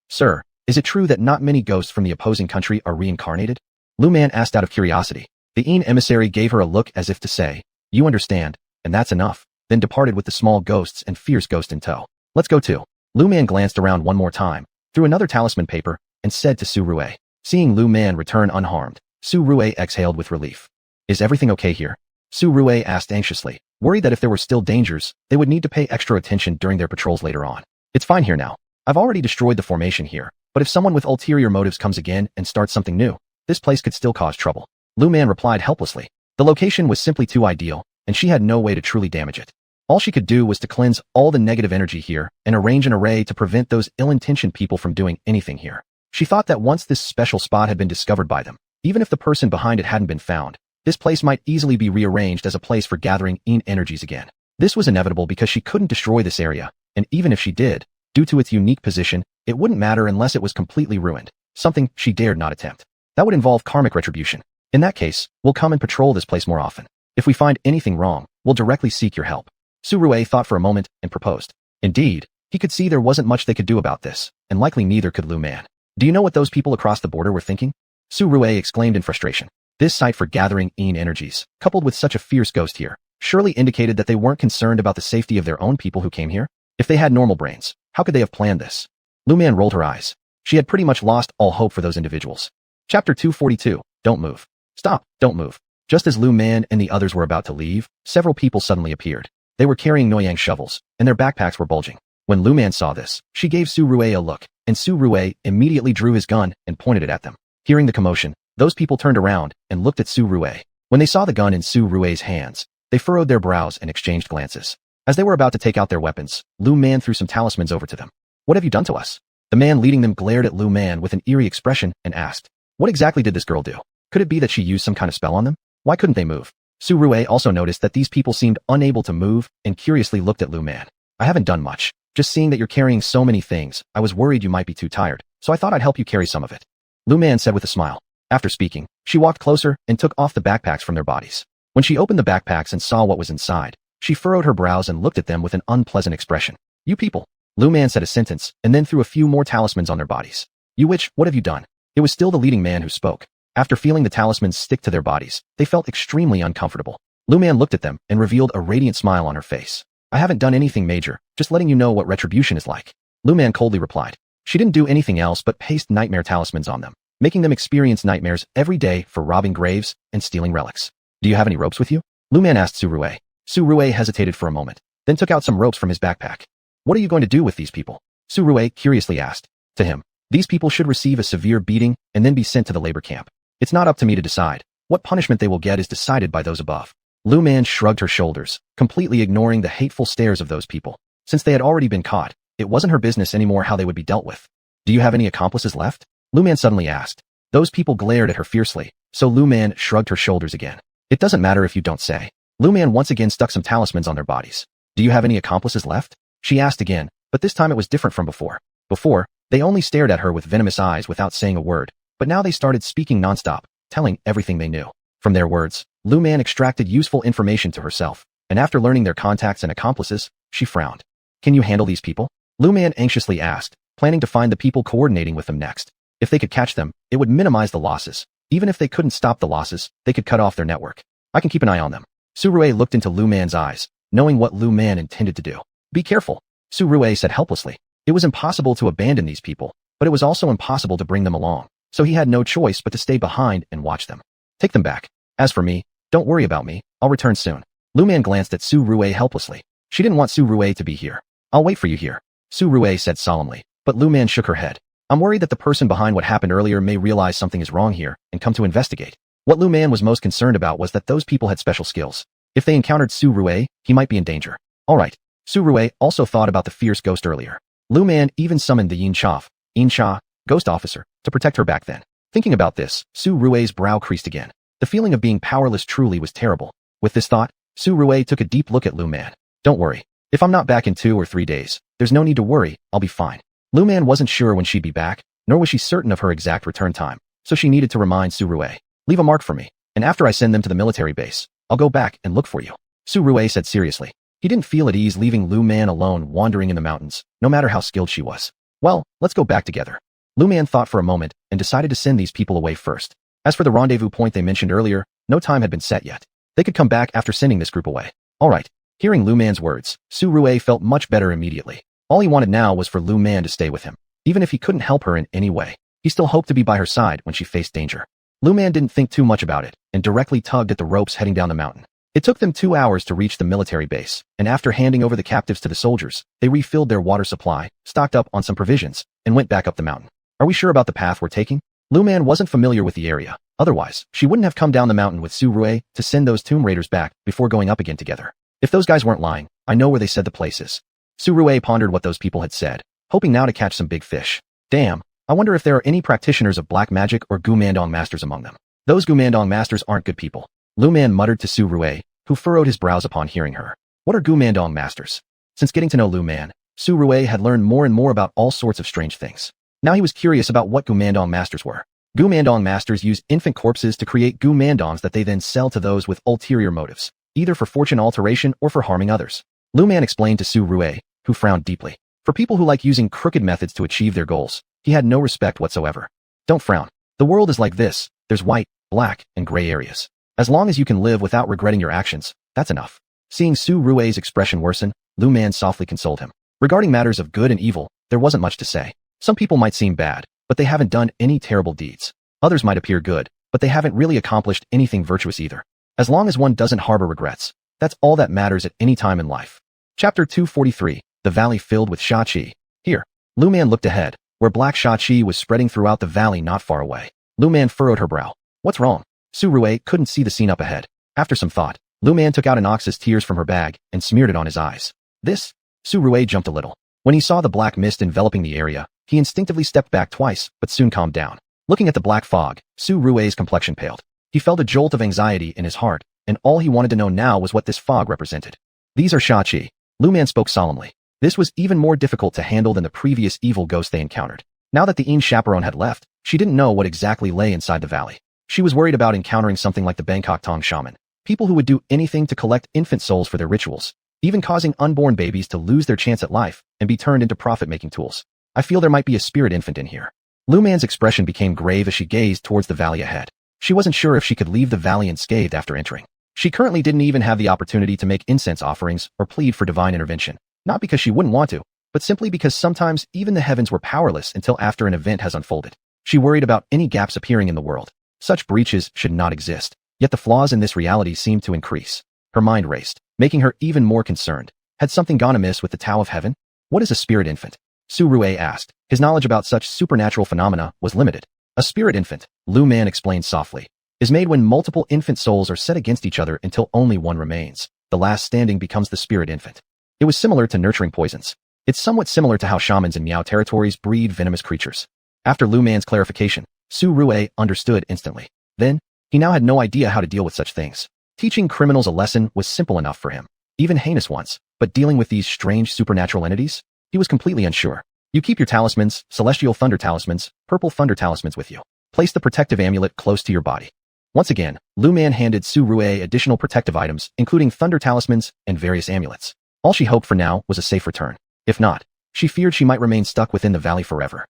A: Sir, is it true that not many ghosts from the opposing country are reincarnated? Lu Man asked out of curiosity. The emissary gave her a look as if to say, you understand, and that's enough, then departed with the small ghosts and fierce ghost in tow. Let's go too. Lu Man glanced around one more time, threw another talisman paper, and said to Su Rue. Seeing Lu Man return unharmed, Su Rue exhaled with relief. Is everything okay here? Su Rue asked anxiously, worried that if there were still dangers, they would need to pay extra attention during their patrols later on. It's fine here now. I've already destroyed the formation here, but if someone with ulterior motives comes again and starts something new, this place could still cause trouble. Lu Man replied helplessly. The location was simply too ideal, and she had no way to truly damage it. All she could do was to cleanse all the negative energy here and arrange an array to prevent those ill-intentioned people from doing anything here. She thought that once this special spot had been discovered by them, even if the person behind it hadn't been found, this place might easily be rearranged as a place for gathering energies again. This was inevitable because she couldn't destroy this area, and even if she did, due to its unique position, it wouldn't matter unless it was completely ruined, something she dared not attempt. That would involve karmic retribution. In that case, we'll come and patrol this place more often. If we find anything wrong, we'll directly seek your help. Su Rue thought for a moment and proposed. Indeed, He could see there wasn't much they could do about this, and likely neither could Lu Man. Do you know what those people across the border were thinking? Su Rue exclaimed in frustration. This sight for gathering Yin energies, coupled with such a fierce ghost here, surely indicated that they weren't concerned about the safety of their own people who came here? If they had normal brains, how could they have planned this? Lu Man rolled her eyes. She had pretty much lost all hope for those individuals. Chapter 242, Don't Move. Stop, don't move. Just as Lu Man and the others were about to leave, several people suddenly appeared. They were carrying Noyang shovels, and their backpacks were bulging. When Lu Man saw this, she gave Su Rue a look, and Su Rue immediately drew his gun and pointed it at them. Hearing the commotion, those people turned around and looked at Su Rue. When they saw the gun in Su Rue's hands, they furrowed their brows and exchanged glances. As they were about to take out their weapons, Lu Man threw some talismans over to them. What have you done to us? The man leading them glared at Lu Man with an eerie expression and asked, what exactly did this girl do? Could it be that she used some kind of spell on them? Why couldn't they move? Su Rue also noticed that these people seemed unable to move and curiously looked at Lu Man. I haven't done much. Just seeing that you're carrying so many things, I was worried you might be too tired, so I thought I'd help you carry some of it. Lu Man said with a smile. After speaking, she walked closer and took off the backpacks from their bodies. When she opened the backpacks and saw what was inside, she furrowed her brows and looked at them with an unpleasant expression. You people. Lu Man said a sentence and then threw a few more talismans on their bodies. You witch, what have you done? It was still the leading man who spoke. After feeling the talismans stick to their bodies, they felt extremely uncomfortable. Lu Man looked at them and revealed a radiant smile on her face. I haven't done anything major, just letting you know what retribution is like. Lu Man coldly replied. She didn't do anything else but paste nightmare talismans on them, making them experience nightmares every day for robbing graves and stealing relics. Do you have any ropes with you? Lu Man asked Su Rue. Su Rue hesitated for a moment, then took out some ropes from his backpack. What are you going to do with these people? Su Rue curiously asked. To him, these people should receive a severe beating and then be sent to the labor camp. It's not up to me to decide. What punishment they will get is decided by those above. Lu Man shrugged her shoulders, completely ignoring the hateful stares of those people. Since they had already been caught, it wasn't her business anymore how they would be dealt with. Do you have any accomplices left? Lu Man suddenly asked. Those people glared at her fiercely, so Lu Man shrugged her shoulders again. It doesn't matter if you don't say. Lu Man once again stuck some talismans on their bodies. Do you have any accomplices left? She asked again, but this time it was different from before. Before, they only stared at her with venomous eyes without saying a word, but now they started speaking nonstop, telling everything they knew. From their words, Lu Man extracted useful information to herself, and after learning their contacts and accomplices, she frowned. Can you handle these people? Lu Man anxiously asked, planning to find the people coordinating with them next. If they could catch them, it would minimize the losses. Even if they couldn't stop the losses, they could cut off their network. I can keep an eye on them. Su Rue looked into Lu Man's eyes, knowing what Lu Man intended to do. Be careful, Su Rue said helplessly. It was impossible to abandon these people, but it was also impossible to bring them along, so he had no choice but to stay behind and watch them. Take them back. As for me, don't worry about me, I'll return soon. Lu Man glanced at Su Rue helplessly. She didn't want Su Rue to be here. I'll wait for you here, Su Rue said solemnly, but Lu Man shook her head. I'm worried that the person behind what happened earlier may realize something is wrong here and come to investigate. What Lu Man was most concerned about was that those people had special skills. If they encountered Su Rue, he might be in danger. Alright. Su Rue also thought about the fierce ghost earlier. Lu Man even summoned the Yin Cha, ghost officer, to protect her back then. Thinking about this, Su Rue's brow creased again. The feeling of being powerless truly was terrible. With this thought, Su Rue took a deep look at Lu Man. Don't worry. If I'm not back in 2 or 3 days, there's no need to worry, I'll be fine. Lu Man wasn't sure when she'd be back, nor was she certain of her exact return time, so she needed to remind Su Rue. Leave a mark for me, and after I send them to the military base, I'll go back and look for you, Su Rue said seriously. He didn't feel at ease leaving Lu Man alone wandering in the mountains, no matter how skilled she was. Well, let's go back together. Lu Man thought for a moment and decided to send these people away first. As for the rendezvous point they mentioned earlier, no time had been set yet. They could come back after sending this group away. Alright. Hearing Lu Man's words, Su Rue felt much better immediately. All he wanted now was for Lu Man to stay with him. Even if he couldn't help her in any way, he still hoped to be by her side when she faced danger. Lu Man didn't think too much about it and directly tugged at the ropes heading down the mountain. It took them 2 hours to reach the military base, and after handing over the captives to the soldiers, they refilled their water supply, stocked up on some provisions, and went back up the mountain. Are we sure about the path we're taking? Lu Man wasn't familiar with the area. Otherwise, she wouldn't have come down the mountain with Su Rue to send those tomb raiders back before going up again together. If those guys weren't lying, I know where they said the place is. Su Rue pondered what those people had said, hoping now to catch some big fish. Damn, I wonder if there are any practitioners of black magic or Gumandong masters among them. Those Gumandong masters aren't good people. Lu Man muttered to Su Rue, who furrowed his brows upon hearing her. What are Gumandong masters? Since getting to know Lu Man, Su Rue had learned more and more about all sorts of strange things. Now he was curious about what Gumandong masters were. Gumandong masters use infant corpses to create Gumandongs that they then sell to those with ulterior motives, either for fortune alteration or for harming others. Lu Man explained to Su Rue, who frowned deeply. For people who like using crooked methods to achieve their goals, he had no respect whatsoever. Don't frown. The world is like this. There's white, black, and gray areas. As long as you can live without regretting your actions, that's enough. Seeing Su Rui's expression worsen, Lu Man softly consoled him. Regarding matters of good and evil, there wasn't much to say. Some people might seem bad, but they haven't done any terrible deeds. Others might appear good, but they haven't really accomplished anything virtuous either. As long as one doesn't harbor regrets, that's all that matters at any time in life. Chapter 243, The Valley Filled with Xia Qi. Here, Lu Man looked ahead, where black Xia Qi was spreading throughout the valley not far away. Lu Man furrowed her brow. What's wrong? Su Rui couldn't see the scene up ahead. After some thought, Lu Man took out an ox's tears from her bag and smeared it on his eyes. This? Su Rui jumped a little. When he saw the black mist enveloping the area, he instinctively stepped back twice, but soon calmed down. Looking at the black fog, Su Rui's complexion paled. He felt a jolt of anxiety in his heart, and all he wanted to know now was what this fog represented. These are Xia Qi. Lu Man spoke solemnly. This was even more difficult to handle than the previous evil ghost they encountered. Now that the Yin chaperone had left, she didn't know what exactly lay inside the valley. She was worried about encountering something like the Bangkok Tong shaman, people who would do anything to collect infant souls for their rituals, even causing unborn babies to lose their chance at life and be turned into profit-making tools. I feel there might be a spirit infant in here. Lu Man's expression became grave as she gazed towards the valley ahead. She wasn't sure if she could leave the valley unscathed after entering. She currently didn't even have the opportunity to make incense offerings or plead for divine intervention, not because she wouldn't want to, but simply because sometimes even the heavens were powerless until after an event has unfolded. She worried about any gaps appearing in the world. Such breaches should not exist, yet the flaws in this reality seemed to increase. Her mind raced, making her even more concerned. Had something gone amiss with the Tao of Heaven? What is a spirit infant? Su Rui asked. His knowledge about such supernatural phenomena was limited. A spirit infant, Lu Man explained softly, is made when multiple infant souls are set against each other until only one remains. The last standing becomes the spirit infant. It was similar to nurturing poisons. It's somewhat similar to how shamans in Miao territories breed venomous creatures. After Lu Man's clarification, Su Rui understood instantly. Then, he now had no idea how to deal with such things. Teaching criminals a lesson was simple enough for him, even heinous ones, but dealing with these strange supernatural entities? He was completely unsure. You keep your talismans, celestial thunder talismans, purple thunder talismans with you. Place the protective amulet close to your body. Once again, Lu Man handed Su Rui additional protective items, including thunder talismans and various amulets. All she hoped for now was a safe return. If not, she feared she might remain stuck within the valley forever.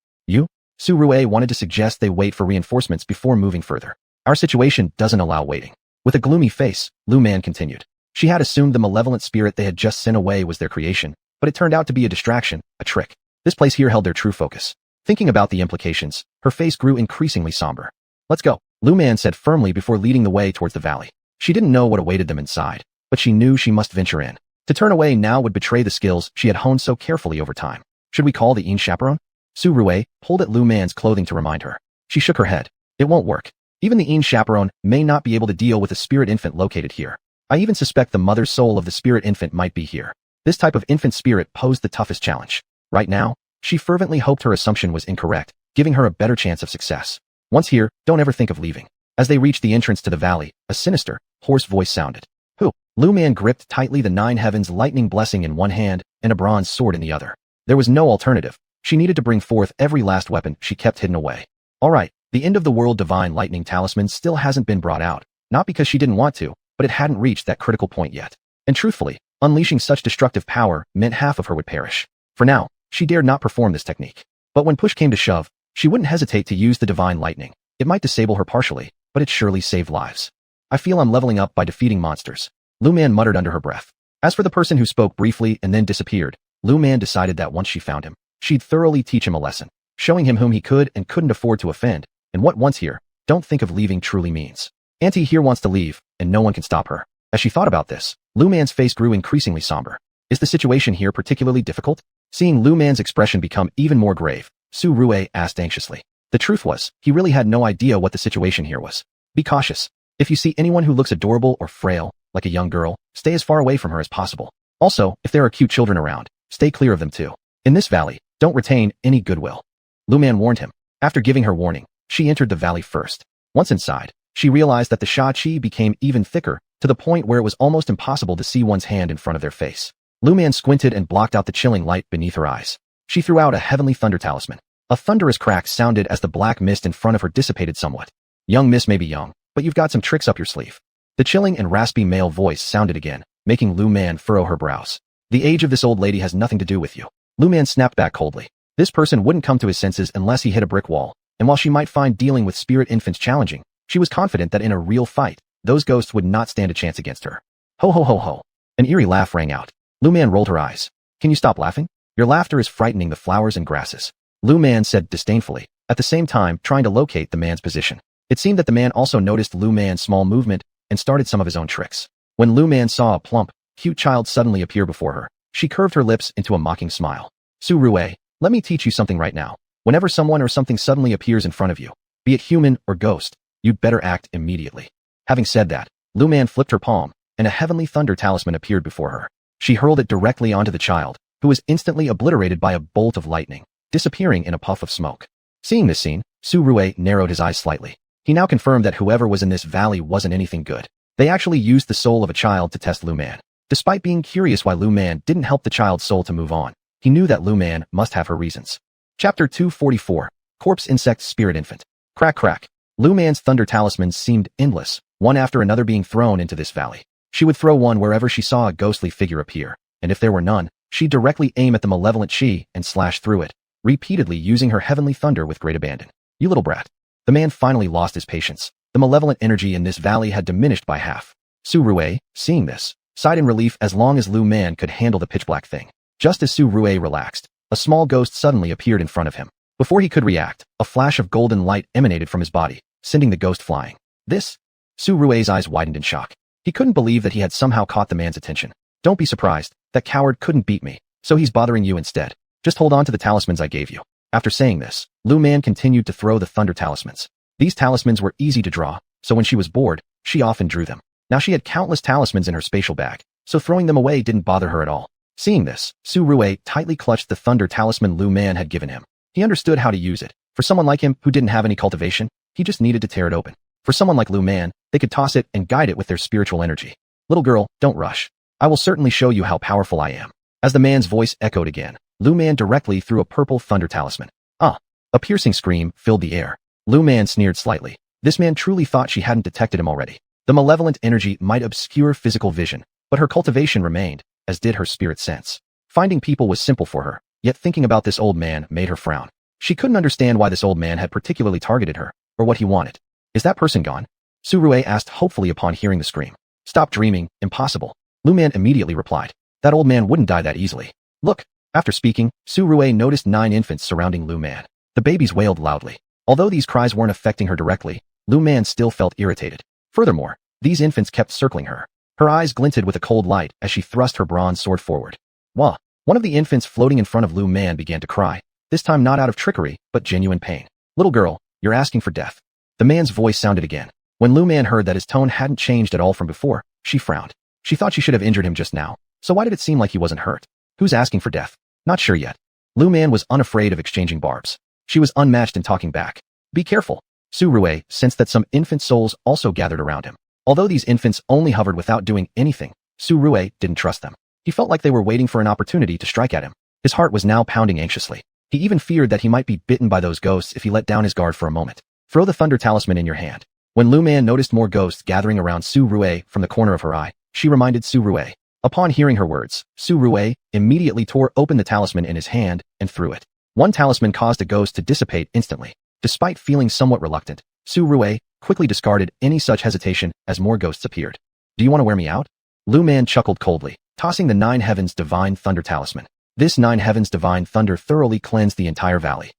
A: Su Rui wanted to suggest they wait for reinforcements before moving further. Our situation doesn't allow waiting. With a gloomy face, Lu Man continued. She had assumed the malevolent spirit they had just sent away was their creation, but it turned out to be a distraction, a trick. This place here held their true focus. Thinking about the implications, her face grew increasingly somber. Let's go, Lu Man said firmly before leading the way towards the valley. She didn't know what awaited them inside, but she knew she must venture in. To turn away now would betray the skills she had honed so carefully over time. Should we call the Yin chaperone? Su Rui pulled at Lu Man's clothing to remind her. She shook her head. It won't work. Even the Yin chaperone may not be able to deal with a spirit infant located here. I even suspect the mother's soul of the spirit infant might be here. This type of infant spirit posed the toughest challenge. Right now, she fervently hoped her assumption was incorrect, giving her a better chance of success. Once here, don't ever think of leaving. As they reached the entrance to the valley, a sinister, hoarse voice sounded. Who? Lu Man gripped tightly the nine heavens lightning blessing in one hand and a bronze sword in the other. There was no alternative. She needed to bring forth every last weapon she kept hidden away. All right, the end of the world divine lightning talisman still hasn't been brought out, not because she didn't want to, but it hadn't reached that critical point yet. And truthfully, unleashing such destructive power meant half of her would perish. For now, she dared not perform this technique. But when push came to shove, she wouldn't hesitate to use the divine lightning. It might disable her partially, but it surely saved lives. I feel I'm leveling up by defeating monsters, Lu Man muttered under her breath. As for the person who spoke briefly and then disappeared, Lu Man decided that once she found him, she'd thoroughly teach him a lesson, showing him whom he could and couldn't afford to offend, and what once here, don't think of leaving truly means. Auntie here wants to leave, and no one can stop her. As she thought about this, Lu Man's face grew increasingly somber. Is the situation here particularly difficult? Seeing Lu Man's expression become even more grave, Su Rui asked anxiously. The truth was, he really had no idea what the situation here was. Be cautious. If you see anyone who looks adorable or frail, like a young girl, stay as far away from her as possible. Also, if there are cute children around, stay clear of them too. In this valley, don't retain any goodwill. Lu Man warned him. After giving her warning, she entered the valley first. Once inside, she realized that the Xia Qi became even thicker, to the point where it was almost impossible to see one's hand in front of their face. Lu Man squinted and blocked out the chilling light beneath her eyes. She threw out a heavenly thunder talisman. A thunderous crack sounded as the black mist in front of her dissipated somewhat. Young miss may be young, but you've got some tricks up your sleeve. The chilling and raspy male voice sounded again, making Lu Man furrow her brows. The age of this old lady has nothing to do with you. Lu Man snapped back coldly. This person wouldn't come to his senses unless he hit a brick wall, and while she might find dealing with spirit infants challenging, she was confident that in a real fight, those ghosts would not stand a chance against her. Ho ho ho ho. An eerie laugh rang out. Lu Man rolled her eyes. Can you stop laughing? Your laughter is frightening the flowers and grasses. Lu Man said disdainfully, at the same time trying to locate the man's position. It seemed that the man also noticed Lu Man's small movement and started some of his own tricks. When Lu Man saw a plump, cute child suddenly appear before her, she curved her lips into a mocking smile. Su Rue, let me teach you something right now. Whenever someone or something suddenly appears in front of you, be it human or ghost, you'd better act immediately. Having said that, Lu Man flipped her palm, and a heavenly thunder talisman appeared before her. She hurled it directly onto the child, who was instantly obliterated by a bolt of lightning, disappearing in a puff of smoke. Seeing this scene, Su Rue narrowed his eyes slightly. He now confirmed that whoever was in this valley wasn't anything good. They actually used the soul of a child to test Lu Man. Despite being curious why Lu Man didn't help the child's soul to move on, he knew that Lu Man must have her reasons. Chapter 244. Corpse Insect Spirit Infant. Crack crack. Lu Man's thunder talismans seemed endless, one after another being thrown into this valley. She would throw one wherever she saw a ghostly figure appear, and if there were none, she'd directly aim at the malevolent Xi and slash through it, repeatedly using her heavenly thunder with great abandon. You little brat. The man finally lost his patience. The malevolent energy in this valley had diminished by half. Su Rue, seeing this, sighed in relief as long as Lu Man could handle the pitch-black thing. Just as Su Rue relaxed, a small ghost suddenly appeared in front of him. Before he could react, a flash of golden light emanated from his body, sending the ghost flying. This? Su Rue's eyes widened in shock. He couldn't believe that he had somehow caught the man's attention. Don't be surprised, that coward couldn't beat me, so he's bothering you instead. Just hold on to the talismans I gave you. After saying this, Lu Man continued to throw the thunder talismans. These talismans were easy to draw, so when she was bored, she often drew them. Now she had countless talismans in her spatial bag, so throwing them away didn't bother her at all. Seeing this, Su Rue tightly clutched the thunder talisman Lu Man had given him. He understood how to use it. For someone like him who didn't have any cultivation, he just needed to tear it open. For someone like Lu Man, they could toss it and guide it with their spiritual energy. Little girl, don't rush. I will certainly show you how powerful I am. As the man's voice echoed again, Lu Man directly threw a purple thunder talisman. Ah! A piercing scream filled the air. Lu Man sneered slightly. This man truly thought she hadn't detected him already. The malevolent energy might obscure physical vision, but her cultivation remained, as did her spirit sense. Finding people was simple for her, yet thinking about this old man made her frown. She couldn't understand why this old man had particularly targeted her, or what he wanted. Is that person gone? Su Rue asked hopefully upon hearing the scream. Stop dreaming, impossible. Lu Man immediately replied. That old man wouldn't die that easily. Look. After speaking, Su Rue noticed 9 infants surrounding Lu Man. The babies wailed loudly. Although these cries weren't affecting her directly, Lu Man still felt irritated. Furthermore, these infants kept circling her. Her eyes glinted with a cold light as she thrust her bronze sword forward. Wah! One of the infants floating in front of Lu Man began to cry, this time not out of trickery, but genuine pain. Little girl, you're asking for death. The man's voice sounded again. When Lu Man heard that his tone hadn't changed at all from before, she frowned. She thought she should have injured him just now, so why did it seem like he wasn't hurt? Who's asking for death? Not sure yet. Lu Man was unafraid of exchanging barbs. She was unmatched in talking back. Be careful. Su Rue sensed that some infant souls also gathered around him. Although these infants only hovered without doing anything, Su Rue didn't trust them. He felt like they were waiting for an opportunity to strike at him. His heart was now pounding anxiously. He even feared that he might be bitten by those ghosts if he let down his guard for a moment. Throw the thunder talisman in your hand. When Lu Man noticed more ghosts gathering around Su Rue from the corner of her eye, she reminded Su Rue. Upon hearing her words, Su Rue immediately tore open the talisman in his hand and threw it. One talisman caused a ghost to dissipate instantly. Despite feeling somewhat reluctant, Su Rue quickly discarded any such hesitation as more ghosts appeared. Do you want to wear me out? Lu Man chuckled coldly, tossing the 9 Heavens Divine Thunder Talisman. This 9 Heavens Divine Thunder thoroughly cleansed the entire valley.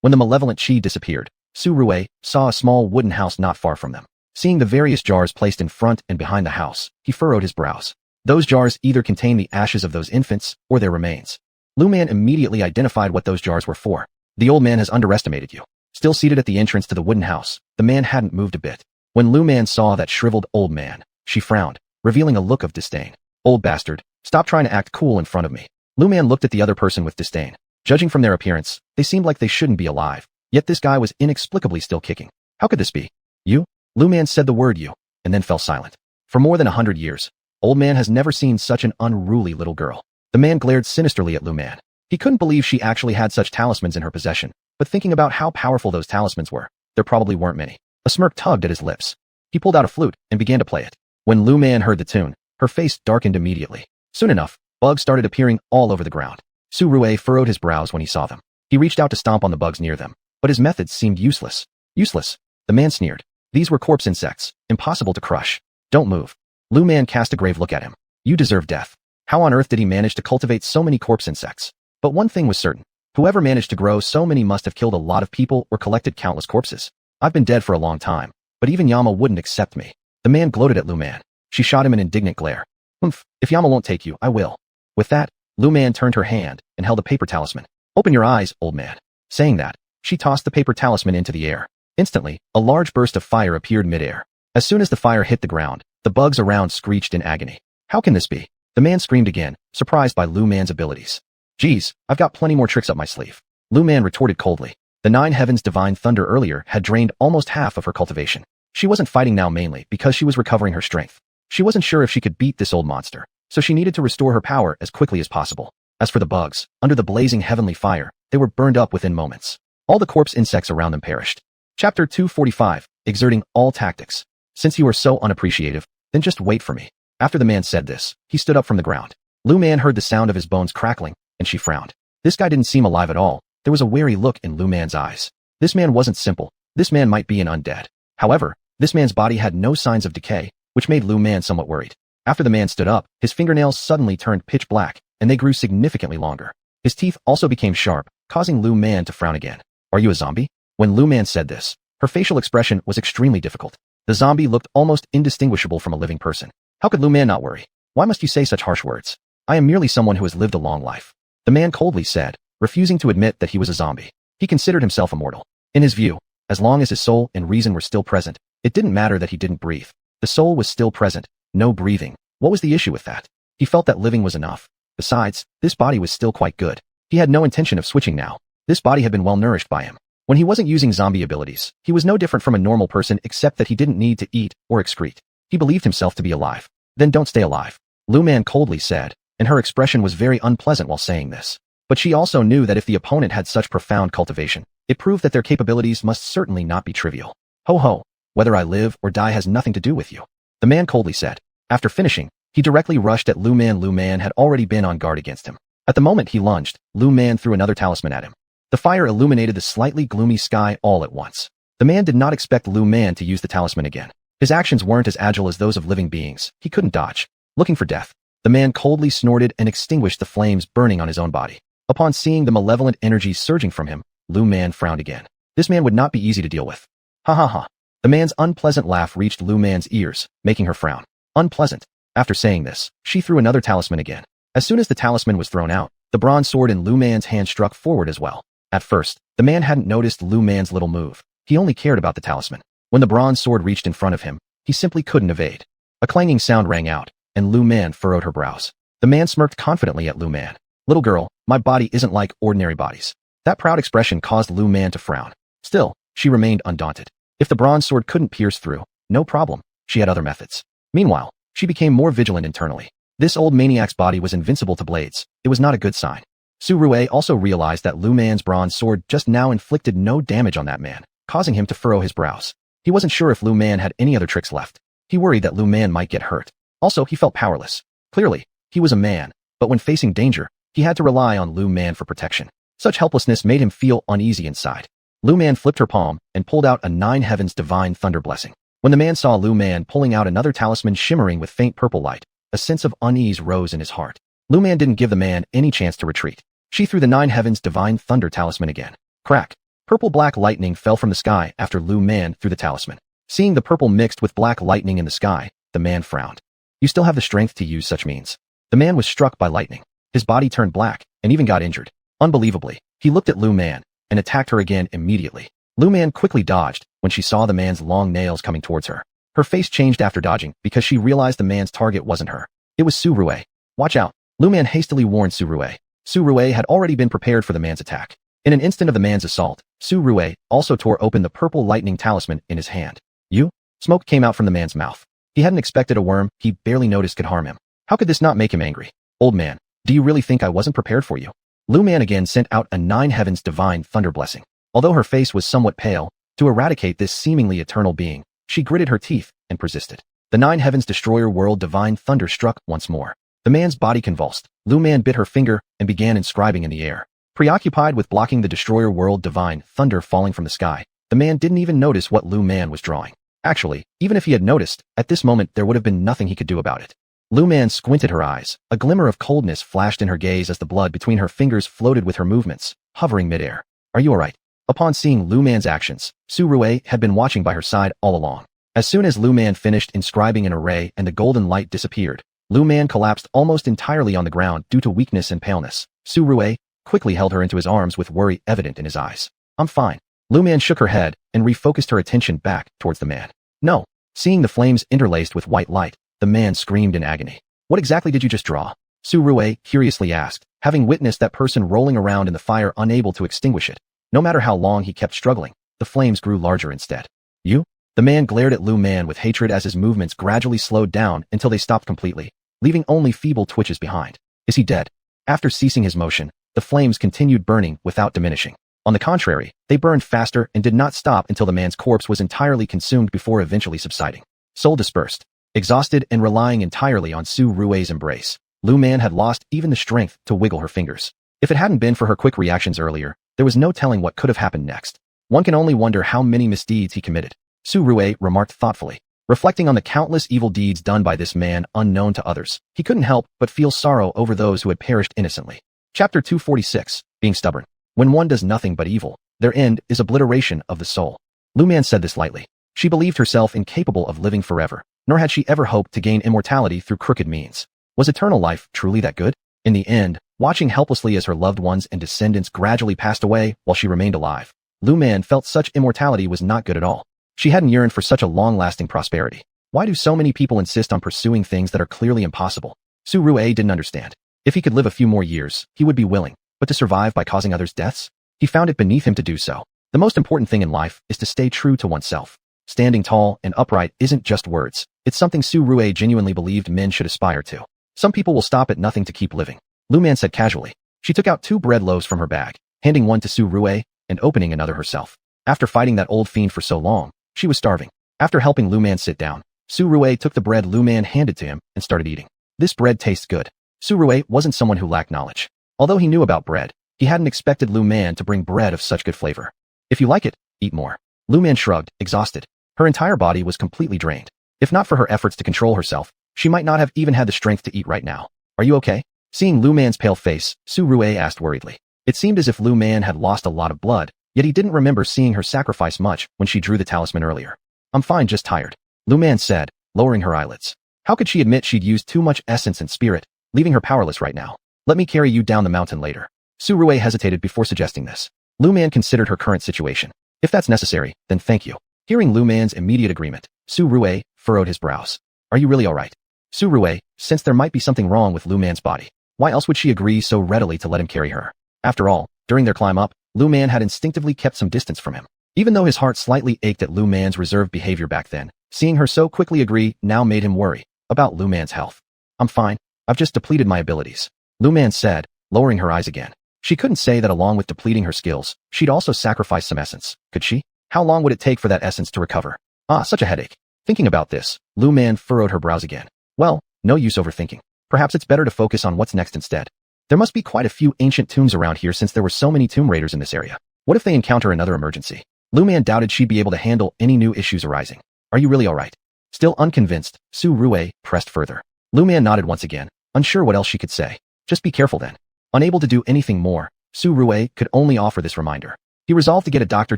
A: When the malevolent Qi disappeared, Su Rue saw a small wooden house not far from them. Seeing the various jars placed in front and behind the house, he furrowed his brows. Those jars either contained the ashes of those infants or their remains. Lu Man immediately identified what those jars were for. The old man has underestimated you. Still seated at the entrance to the wooden house, the man hadn't moved a bit. When Lu Man saw that shriveled old man, she frowned, revealing a look of disdain. Old bastard, stop trying to act cool in front of me. Lu Man looked at the other person with disdain. Judging from their appearance, they seemed like they shouldn't be alive, yet this guy was inexplicably still kicking. How could this be? You? Lu Man said the word you, and then fell silent. For more than 100 years, old man has never seen such an unruly little girl. The man glared sinisterly at Lu Man. He couldn't believe she actually had such talismans in her possession, but thinking about how powerful those talismans were, there probably weren't many. A smirk tugged at his lips. He pulled out a flute and began to play it. When Lu Man heard the tune, her face darkened immediately. Soon enough, bugs started appearing all over the ground. Su Rue furrowed his brows when he saw them. He reached out to stomp on the bugs near them, but his methods seemed useless. Useless? The man sneered. These were corpse insects, impossible to crush. Don't move. Lu Man cast a grave look at him. You deserve death. How on earth did he manage to cultivate so many corpse insects? But one thing was certain. Whoever managed to grow so many must have killed a lot of people or collected countless corpses. I've been dead for a long time, but even Yama wouldn't accept me. The man gloated at Lu Man. She shot him an indignant glare. If Yama won't take you, I will. With that, Lu Man turned her hand and held a paper talisman. Open your eyes, old man. Saying that, she tossed the paper talisman into the air. Instantly, a large burst of fire appeared midair. As soon as the fire hit the ground, the bugs around screeched in agony. How can this be? The man screamed again, surprised by Lu Man's abilities. Geez, I've got plenty more tricks up my sleeve. Lu Man retorted coldly. The 9 Heavens Divine Thunder earlier had drained almost half of her cultivation. She wasn't fighting now mainly because she was recovering her strength. She wasn't sure if she could beat this old monster, so she needed to restore her power as quickly as possible. As for the bugs, under the blazing heavenly fire, they were burned up within moments. All the corpse insects around them perished. Chapter 245, Exerting All Tactics. Since you are so unappreciative, then just wait for me. After the man said this, he stood up from the ground. Lu Man heard the sound of his bones crackling, and she frowned. This guy didn't seem alive at all. There was a wary look in Lu Man's eyes. This man wasn't simple. This man might be an undead. However, this man's body had no signs of decay, which made Lu Man somewhat worried. After the man stood up, his fingernails suddenly turned pitch black, and they grew significantly longer. His teeth also became sharp, causing Lu Man to frown again. Are you a zombie? When Lu Man said this, her facial expression was extremely difficult. The zombie looked almost indistinguishable from a living person. How could Lu Man not worry? Why must you say such harsh words? I am merely someone who has lived a long life. The man coldly said, refusing to admit that he was a zombie. He considered himself immortal. In his view, as long as his soul and reason were still present, it didn't matter that he didn't breathe. The soul was still present, no breathing. What was the issue with that? He felt that living was enough. Besides, this body was still quite good. He had no intention of switching now. This body had been well nourished by him. When he wasn't using zombie abilities, he was no different from a normal person except that he didn't need to eat or excrete. He believed himself to be alive. Then don't stay alive. Lu Man coldly said, and her expression was very unpleasant while saying this. But she also knew that if the opponent had such profound cultivation, it proved that their capabilities must certainly not be trivial. Ho ho, whether I live or die has nothing to do with you. The man coldly said. After finishing, he directly rushed at Lu Man. Lu Man had already been on guard against him. At the moment he lunged, Lu Man threw another talisman at him. The fire illuminated the slightly gloomy sky all at once. The man did not expect Lu Man to use the talisman again. His actions weren't as agile as those of living beings. He couldn't dodge. Looking for death, the man coldly snorted and extinguished the flames burning on his own body. Upon seeing the malevolent energy surging from him, Lu Man frowned again. This man would not be easy to deal with. Ha ha ha. The man's unpleasant laugh reached Lu Man's ears, making her frown. Unpleasant. After saying this, she threw another talisman again. As soon as the talisman was thrown out, the bronze sword in Lu Man's hand struck forward as well. At first, the man hadn't noticed Lu Man's little move. He only cared about the talisman. When the bronze sword reached in front of him, he simply couldn't evade. A clanging sound rang out, and Lu Man furrowed her brows. The man smirked confidently at Lu Man. Little girl, my body isn't like ordinary bodies. That proud expression caused Lu Man to frown. Still, she remained undaunted. If the bronze sword couldn't pierce through, no problem. She had other methods. Meanwhile, she became more vigilant internally. This old maniac's body was invincible to blades. It was not a good sign. Su Rue also realized that Lu Man's bronze sword just now inflicted no damage on that man, causing him to furrow his brows. He wasn't sure if Lu Man had any other tricks left. He worried that Lu Man might get hurt. Also, he felt powerless. Clearly, he was a man, but when facing danger, he had to rely on Lu Man for protection. Such helplessness made him feel uneasy inside. Lu Man flipped her palm and pulled out a 9 Heavens Divine Thunder blessing. When the man saw Lu Man pulling out another talisman shimmering with faint purple light, a sense of unease rose in his heart. Lu Man didn't give the man any chance to retreat. She threw the 9 Heavens Divine Thunder talisman again. Crack. Purple-black lightning fell from the sky after Lu Man threw the talisman. Seeing the purple mixed with black lightning in the sky, the man frowned. You still have the strength to use such means. The man was struck by lightning. His body turned black and even got injured. Unbelievably, he looked at Lu Man and attacked her again immediately. Lu Man quickly dodged when she saw the man's long nails coming towards her. Her face changed after dodging because she realized the man's target wasn't her. It was Su Rue. Watch out. Lu Man hastily warned Su Rue. Su Rue had already been prepared for the man's attack. In an instant of the man's assault, Su Rue also tore open the purple lightning talisman in his hand. You? Smoke came out from the man's mouth. He hadn't expected a worm he barely noticed could harm him. How could this not make him angry? Old man, do you really think I wasn't prepared for you? Lu Man again sent out a 9 Heavens Divine Thunder blessing. Although her face was somewhat pale, to eradicate this seemingly eternal being, she gritted her teeth and persisted. The 9 Heavens Destroyer World Divine Thunder struck once more. The man's body convulsed. Lu Man bit her finger and began inscribing in the air. Preoccupied with blocking the destroyer world divine thunder falling from the sky, the man didn't even notice what Lu Man was drawing. Actually, even if he had noticed, at this moment there would have been nothing he could do about it. Lu Man squinted her eyes. A glimmer of coldness flashed in her gaze as the blood between her fingers floated with her movements, hovering midair. Are you alright? Upon seeing Lu Man's actions, Su Rui had been watching by her side all along. As soon as Lu Man finished inscribing an array and the golden light disappeared, Lu Man collapsed almost entirely on the ground due to weakness and paleness. Su Rui quickly held her into his arms with worry evident in his eyes. I'm fine. Lu Man shook her head and refocused her attention back towards the man. No. Seeing the flames interlaced with white light, the man screamed in agony. What exactly did you just draw? Su Rui curiously asked, having witnessed that person rolling around in the fire unable to extinguish it. No matter how long he kept struggling, the flames grew larger instead. You? The man glared at Lu Man with hatred as his movements gradually slowed down until they stopped completely, leaving only feeble twitches behind. Is he dead? After ceasing his motion, the flames continued burning without diminishing. On the contrary, they burned faster and did not stop until the man's corpse was entirely consumed before eventually subsiding. Soul dispersed. Exhausted and relying entirely on Su Rui's embrace, Lu Man had lost even the strength to wiggle her fingers. If it hadn't been for her quick reactions earlier, there was no telling what could have happened next. One can only wonder how many misdeeds he committed. Su Rui remarked thoughtfully. Reflecting on the countless evil deeds done by this man unknown to others, he couldn't help but feel sorrow over those who had perished innocently. Chapter 246, Being Stubborn. When one does nothing but evil, their end is obliteration of the soul. Lu Man said this lightly. She believed herself incapable of living forever, nor had she ever hoped to gain immortality through crooked means. Was eternal life truly that good? In the end, watching helplessly as her loved ones and descendants gradually passed away while she remained alive, Lu Man felt such immortality was not good at all. She hadn't yearned for such a long-lasting prosperity. Why do so many people insist on pursuing things that are clearly impossible? Su Rui didn't understand. If he could live a few more years, he would be willing, but to survive by causing others deaths? He found it beneath him to do so. The most important thing in life is to stay true to oneself. Standing tall and upright isn't just words. It's something Su Rui genuinely believed men should aspire to. Some people will stop at nothing to keep living. Lu Man said casually. She took out 2 bread loaves from her bag, handing one to Su Rui and opening another herself. After fighting that old fiend for so long, she was starving. After helping Lu Man sit down, Su Rui took the bread Lu Man handed to him and started eating. This bread tastes good. Su Rui wasn't someone who lacked knowledge. Although he knew about bread, he hadn't expected Lu Man to bring bread of such good flavor. If you like it, eat more. Lu Man shrugged, exhausted. Her entire body was completely drained. If not for her efforts to control herself, she might not have even had the strength to eat right now. Are you okay? Seeing Lu Man's pale face, Su Rui asked worriedly. It seemed as if Lu Man had lost a lot of blood, yet he didn't remember seeing her sacrifice much when she drew the talisman earlier. I'm fine, just tired, Lu Man said, lowering her eyelids. How could she admit she'd used too much essence and spirit, leaving her powerless right now? Let me carry you down the mountain later. Su Rui hesitated before suggesting this. Lu Man considered her current situation. If that's necessary, then thank you. Hearing Lu Man's immediate agreement, Su Rui furrowed his brows. Are you really alright? Su Rui sensed there might be something wrong with Lu Man's body. Why else would she agree so readily to let him carry her? After all, during their climb up, Lu Man had instinctively kept some distance from him. Even though his heart slightly ached at Lu Man's reserved behavior back then, seeing her so quickly agree now made him worry about Lu Man's health. I'm fine. I've just depleted my abilities, Lu Man said, lowering her eyes again. She couldn't say that along with depleting her skills, she'd also sacrificed some essence, could she? How long would it take for that essence to recover? Such a headache. Thinking about this, Lu Man furrowed her brows again. Well, no use overthinking. Perhaps it's better to focus on what's next instead. There must be quite a few ancient tombs around here since there were so many tomb raiders in this area. What if they encounter another emergency? Lu Man doubted she'd be able to handle any new issues arising. Are you really alright? Still unconvinced, Su Rui pressed further. Lu Man nodded once again, unsure what else she could say. Just be careful then. Unable to do anything more, Su Rui could only offer this reminder. He resolved to get a doctor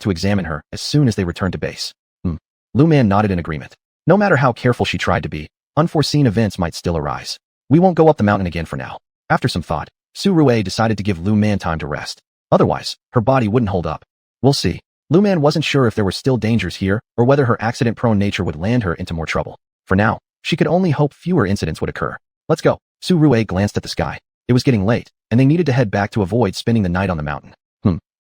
A: to examine her as soon as they returned to base. Lu Man nodded in agreement. No matter how careful she tried to be, unforeseen events might still arise. We won't go up the mountain again for now. After some thought, Su Rui decided to give Lu Man time to rest. Otherwise, her body wouldn't hold up. We'll see. Lu Man wasn't sure if there were still dangers here or whether her accident-prone nature would land her into more trouble. For now, she could only hope fewer incidents would occur. Let's go. Su Rui glanced at the sky. It was getting late, and they needed to head back to avoid spending the night on the mountain.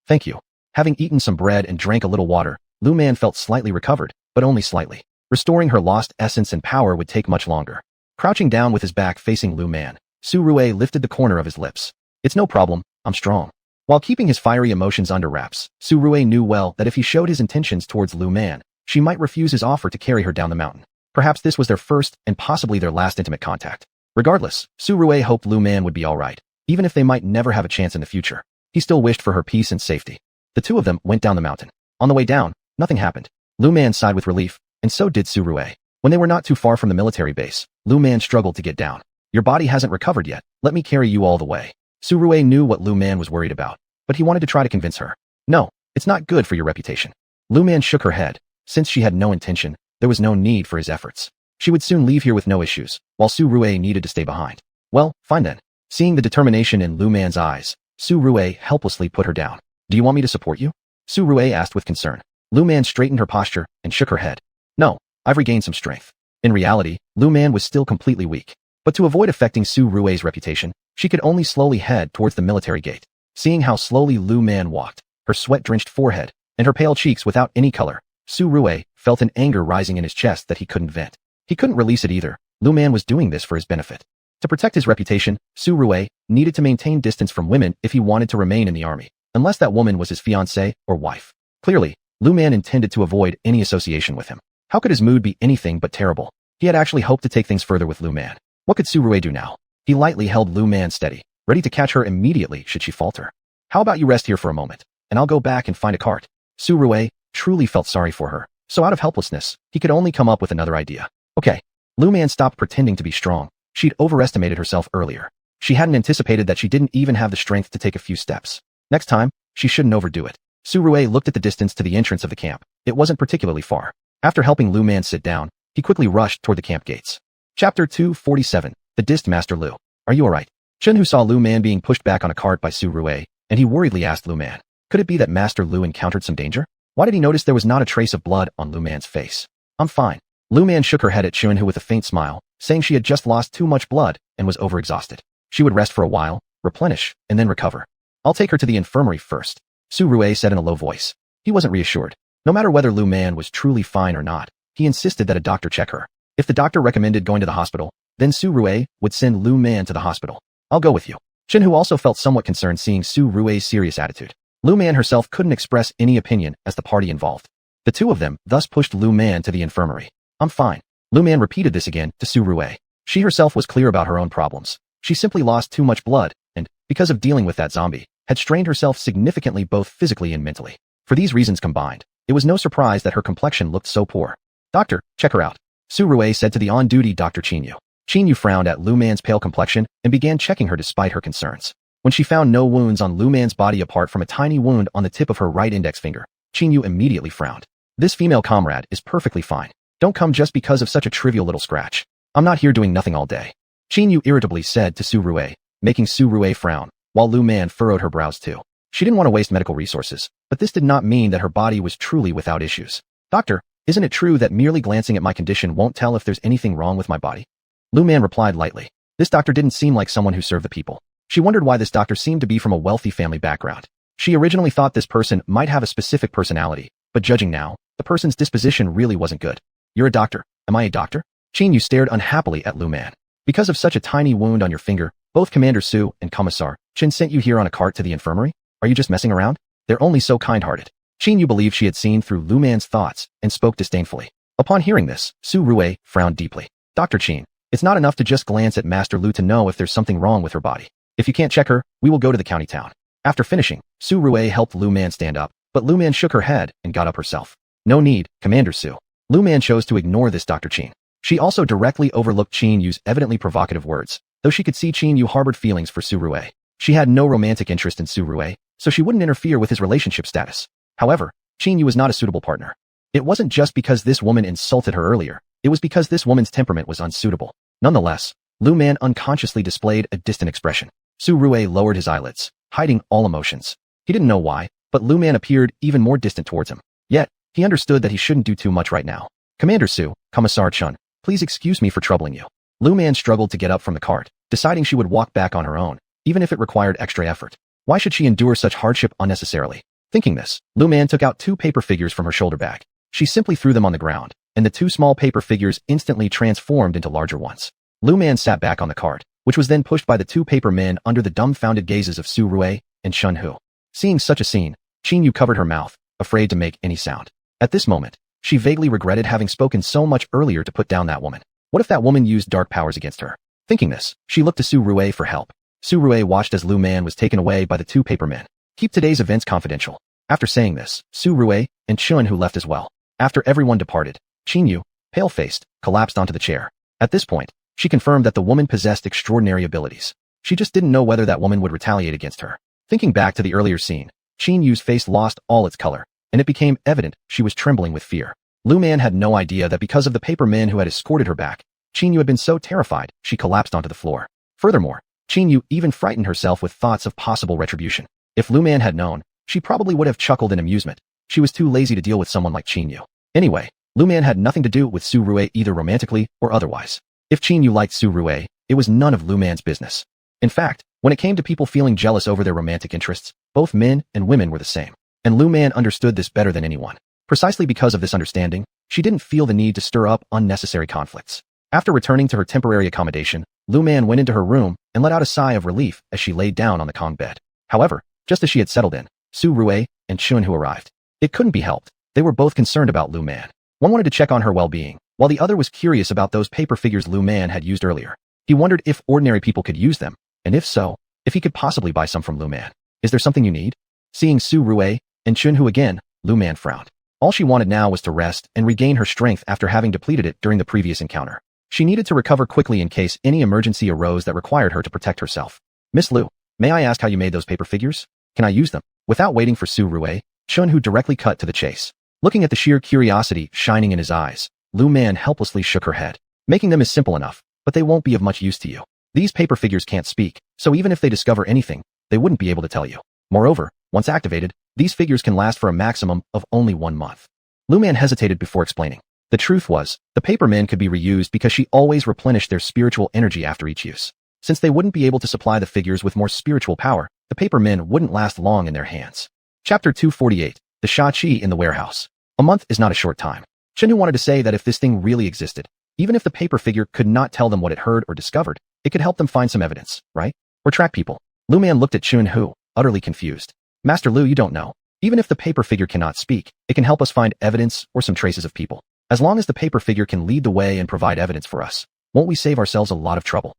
A: Thank you. Having eaten some bread and drank a little water, Lu Man felt slightly recovered, but only slightly. Restoring her lost essence and power would take much longer. Crouching down with his back facing Lu Man, Su Rui lifted the corner of his lips. It's no problem, I'm strong. While keeping his fiery emotions under wraps, Su Rui knew well that if he showed his intentions towards Lu Man, she might refuse his offer to carry her down the mountain. Perhaps this was their first and possibly their last intimate contact. Regardless, Su Rui hoped Lu Man would be alright, even if they might never have a chance in the future. He still wished for her peace and safety. The two of them went down the mountain. On the way down, nothing happened. Lu Man sighed with relief, and so did Su Rui. When they were not too far from the military base, Lu Man struggled to get down. Your body hasn't recovered yet, let me carry you all the way. Su Rui knew what Lu Man was worried about, but he wanted to try to convince her. No, it's not good for your reputation. Lu Man shook her head. Since she had no intention, there was no need for his efforts. She would soon leave here with no issues, while Su Rui needed to stay behind. Well, fine then. Seeing the determination in Lu Man's eyes, Su Rui helplessly put her down. Do you want me to support you? Su Rui asked with concern. Lu Man straightened her posture and shook her head. No, I've regained some strength. In reality, Lu Man was still completely weak. But to avoid affecting Su Rui's reputation, she could only slowly head towards the military gate. Seeing how slowly Lu Man walked, her sweat-drenched forehead, and her pale cheeks without any color, Su Rui felt an anger rising in his chest that he couldn't vent. He couldn't release it either. Lu Man was doing this for his benefit. To protect his reputation, Su Rui needed to maintain distance from women if he wanted to remain in the army, unless that woman was his fiancée or wife. Clearly, Lu Man intended to avoid any association with him. How could his mood be anything but terrible? He had actually hoped to take things further with Lu Man. What could Su Rui do now? He lightly held Lu Man steady, ready to catch her immediately should she falter. How about you rest here for a moment, and I'll go back and find a cart. Su Rui truly felt sorry for her, so out of helplessness, he could only come up with another idea. Okay. Lu Man stopped pretending to be strong. She'd overestimated herself earlier. She hadn't anticipated that she didn't even have the strength to take a few steps. Next time, she shouldn't overdo it. Su Rui looked at the distance to the entrance of the camp. It wasn't particularly far. After helping Lu Man sit down, he quickly rushed toward the camp gates. Chapter 247. The Dissed Master Lu. Are you alright? Chen Hu saw Lu Man being pushed back on a cart by Su Rui, and he worriedly asked Lu Man. Could it be that Master Lu encountered some danger? Why did he notice there was not a trace of blood on Lu Man's face? I'm fine. Lu Man shook her head at Chen Hu with a faint smile, saying she had just lost too much blood and was overexhausted. She would rest for a while, replenish, and then recover. I'll take her to the infirmary first, Su Rui said in a low voice. He wasn't reassured. No matter whether Lu Man was truly fine or not, he insisted that a doctor check her. If the doctor recommended going to the hospital, then Su Rui would send Lu Man to the hospital. I'll go with you. Chen Hu also felt somewhat concerned seeing Su Rui's serious attitude. Lu Man herself couldn't express any opinion as the party involved. The two of them thus pushed Lu Man to the infirmary. I'm fine. Lu Man repeated this again to Su Rui. She herself was clear about her own problems. She simply lost too much blood, and, because of dealing with that zombie, had strained herself significantly both physically and mentally. For these reasons combined, it was no surprise that her complexion looked so poor. Doctor, check her out, Su Rui said to the on-duty Dr. Qinyu. Qinyu frowned at Lu Man's pale complexion and began checking her despite her concerns. When she found no wounds on Lu Man's body apart from a tiny wound on the tip of her right index finger, Qinyu immediately frowned. This female comrade is perfectly fine. Don't come just because of such a trivial little scratch. I'm not here doing nothing all day, Qinyu irritably said to Su Rui, making Su Rui frown, while Lu Man furrowed her brows too. She didn't want to waste medical resources, but this did not mean that her body was truly without issues. Doctor, isn't it true that merely glancing at my condition won't tell if there's anything wrong with my body? Lu Man replied lightly. This doctor didn't seem like someone who served the people. She wondered why this doctor seemed to be from a wealthy family background. She originally thought this person might have a specific personality, but judging now, the person's disposition really wasn't good. You're a doctor. Am I a doctor? Qinyu stared unhappily at Lu Man. Because of such a tiny wound on your finger, both Commander Su and Commissar Chen sent you here on a cart to the infirmary? Are you just messing around? They're only so kind-hearted. Qinyu believed she had seen through Lu Man's thoughts and spoke disdainfully. Upon hearing this, Su Rui frowned deeply. Dr. Qin, it's not enough to just glance at Master Lu to know if there's something wrong with her body. If you can't check her, we will go to the county town. After finishing, Su Rui helped Lu Man stand up, but Lu Man shook her head and got up herself. No need, Commander Su. Lu Man chose to ignore this Dr. Qin. She also directly overlooked Qinyu's evidently provocative words, though she could see Qinyu harbored feelings for Su Rui. She had no romantic interest in Su Rui, so she wouldn't interfere with his relationship status. However, Qinyu was not a suitable partner. It wasn't just because this woman insulted her earlier, it was because this woman's temperament was unsuitable. Nonetheless, Lu Man unconsciously displayed a distant expression. Su Rui lowered his eyelids, hiding all emotions. He didn't know why, but Lu Man appeared even more distant towards him. Yet, he understood that he shouldn't do too much right now. Commander Su, Commissar Chen, please excuse me for troubling you. Lu Man struggled to get up from the cart, deciding she would walk back on her own, even if it required extra effort. Why should she endure such hardship unnecessarily? Thinking this, Lu Man took out 2 paper figures from her shoulder bag. She simply threw them on the ground, and the 2 small paper figures instantly transformed into larger ones. Lu Man sat back on the cart, which was then pushed by the 2 paper men under the dumbfounded gazes of Su Rui and Chen Hu. Seeing such a scene, Qinyu covered her mouth, afraid to make any sound. At this moment, she vaguely regretted having spoken so much earlier to put down that woman. What if that woman used dark powers against her? Thinking this, she looked to Su Rue for help. Su Rue watched as Lu Man was taken away by the two paper men. Keep today's events confidential. After saying this, Su Rue and Chun Hu left as well. After everyone departed, Qin Yu, pale-faced, collapsed onto the chair. At this point, she confirmed that the woman possessed extraordinary abilities. She just didn't know whether that woman would retaliate against her. Thinking back to the earlier scene, Qin Yu's face lost all its color, and it became evident she was trembling with fear. Lu Man had no idea that because of the paper men who had escorted her back, Qin Yu had been so terrified she collapsed onto the floor. Furthermore, Qin Yu even frightened herself with thoughts of possible retribution. If Lu Man had known, she probably would have chuckled in amusement. She was too lazy to deal with someone like Qin Yu. Anyway, Lu Man had nothing to do with Su Rue either romantically or otherwise. If Qin Yu liked Su Rue, it was none of Lu Man's business. In fact, when it came to people feeling jealous over their romantic interests, both men and women were the same. And Lu Man understood this better than anyone. Precisely because of this understanding, she didn't feel the need to stir up unnecessary conflicts. After returning to her temporary accommodation, Lu Man went into her room and let out a sigh of relief as she laid down on the Kong bed. However, just as she had settled in, Su Rue and Chun Hu arrived. It couldn't be helped. They were both concerned about Lu Man. One wanted to check on her well-being, while the other was curious about those paper figures Lu Man had used earlier. He wondered if ordinary people could use them, and if so, if he could possibly buy some from Lu Man. Is there something you need? Seeing Su Rue and Chun Hu again, Lu Man frowned. All she wanted now was to rest and regain her strength after having depleted it during the previous encounter. She needed to recover quickly in case any emergency arose that required her to protect herself. Miss Lu, may I ask how you made those paper figures? Can I use them? Without waiting for Su Rue, Chun Hu directly cut to the chase. Looking at the sheer curiosity shining in his eyes, Lu Man helplessly shook her head. Making them is simple enough, but they won't be of much use to you. These paper figures can't speak, so even if they discover anything, they wouldn't be able to tell you. Moreover, once activated, these figures can last for a maximum of only 1 month. Lu Man hesitated before explaining. The truth was, the paper men could be reused because she always replenished their spiritual energy after each use. Since they wouldn't be able to supply the figures with more spiritual power, the paper men wouldn't last long in their hands. Chapter 248, The Shaqi in the Warehouse. A month is not a short time. Chun Hu wanted to say that if this thing really existed, even if the paper figure could not tell them what it heard or discovered, it could help them find some evidence, right? Or track people. Lu Man looked at Chun Hu, utterly confused. Master Lu, you don't know. Even if the paper figure cannot speak, it can help us find evidence or some traces of people. As long as the paper figure can lead the way and provide evidence for us, won't we save ourselves a lot of trouble?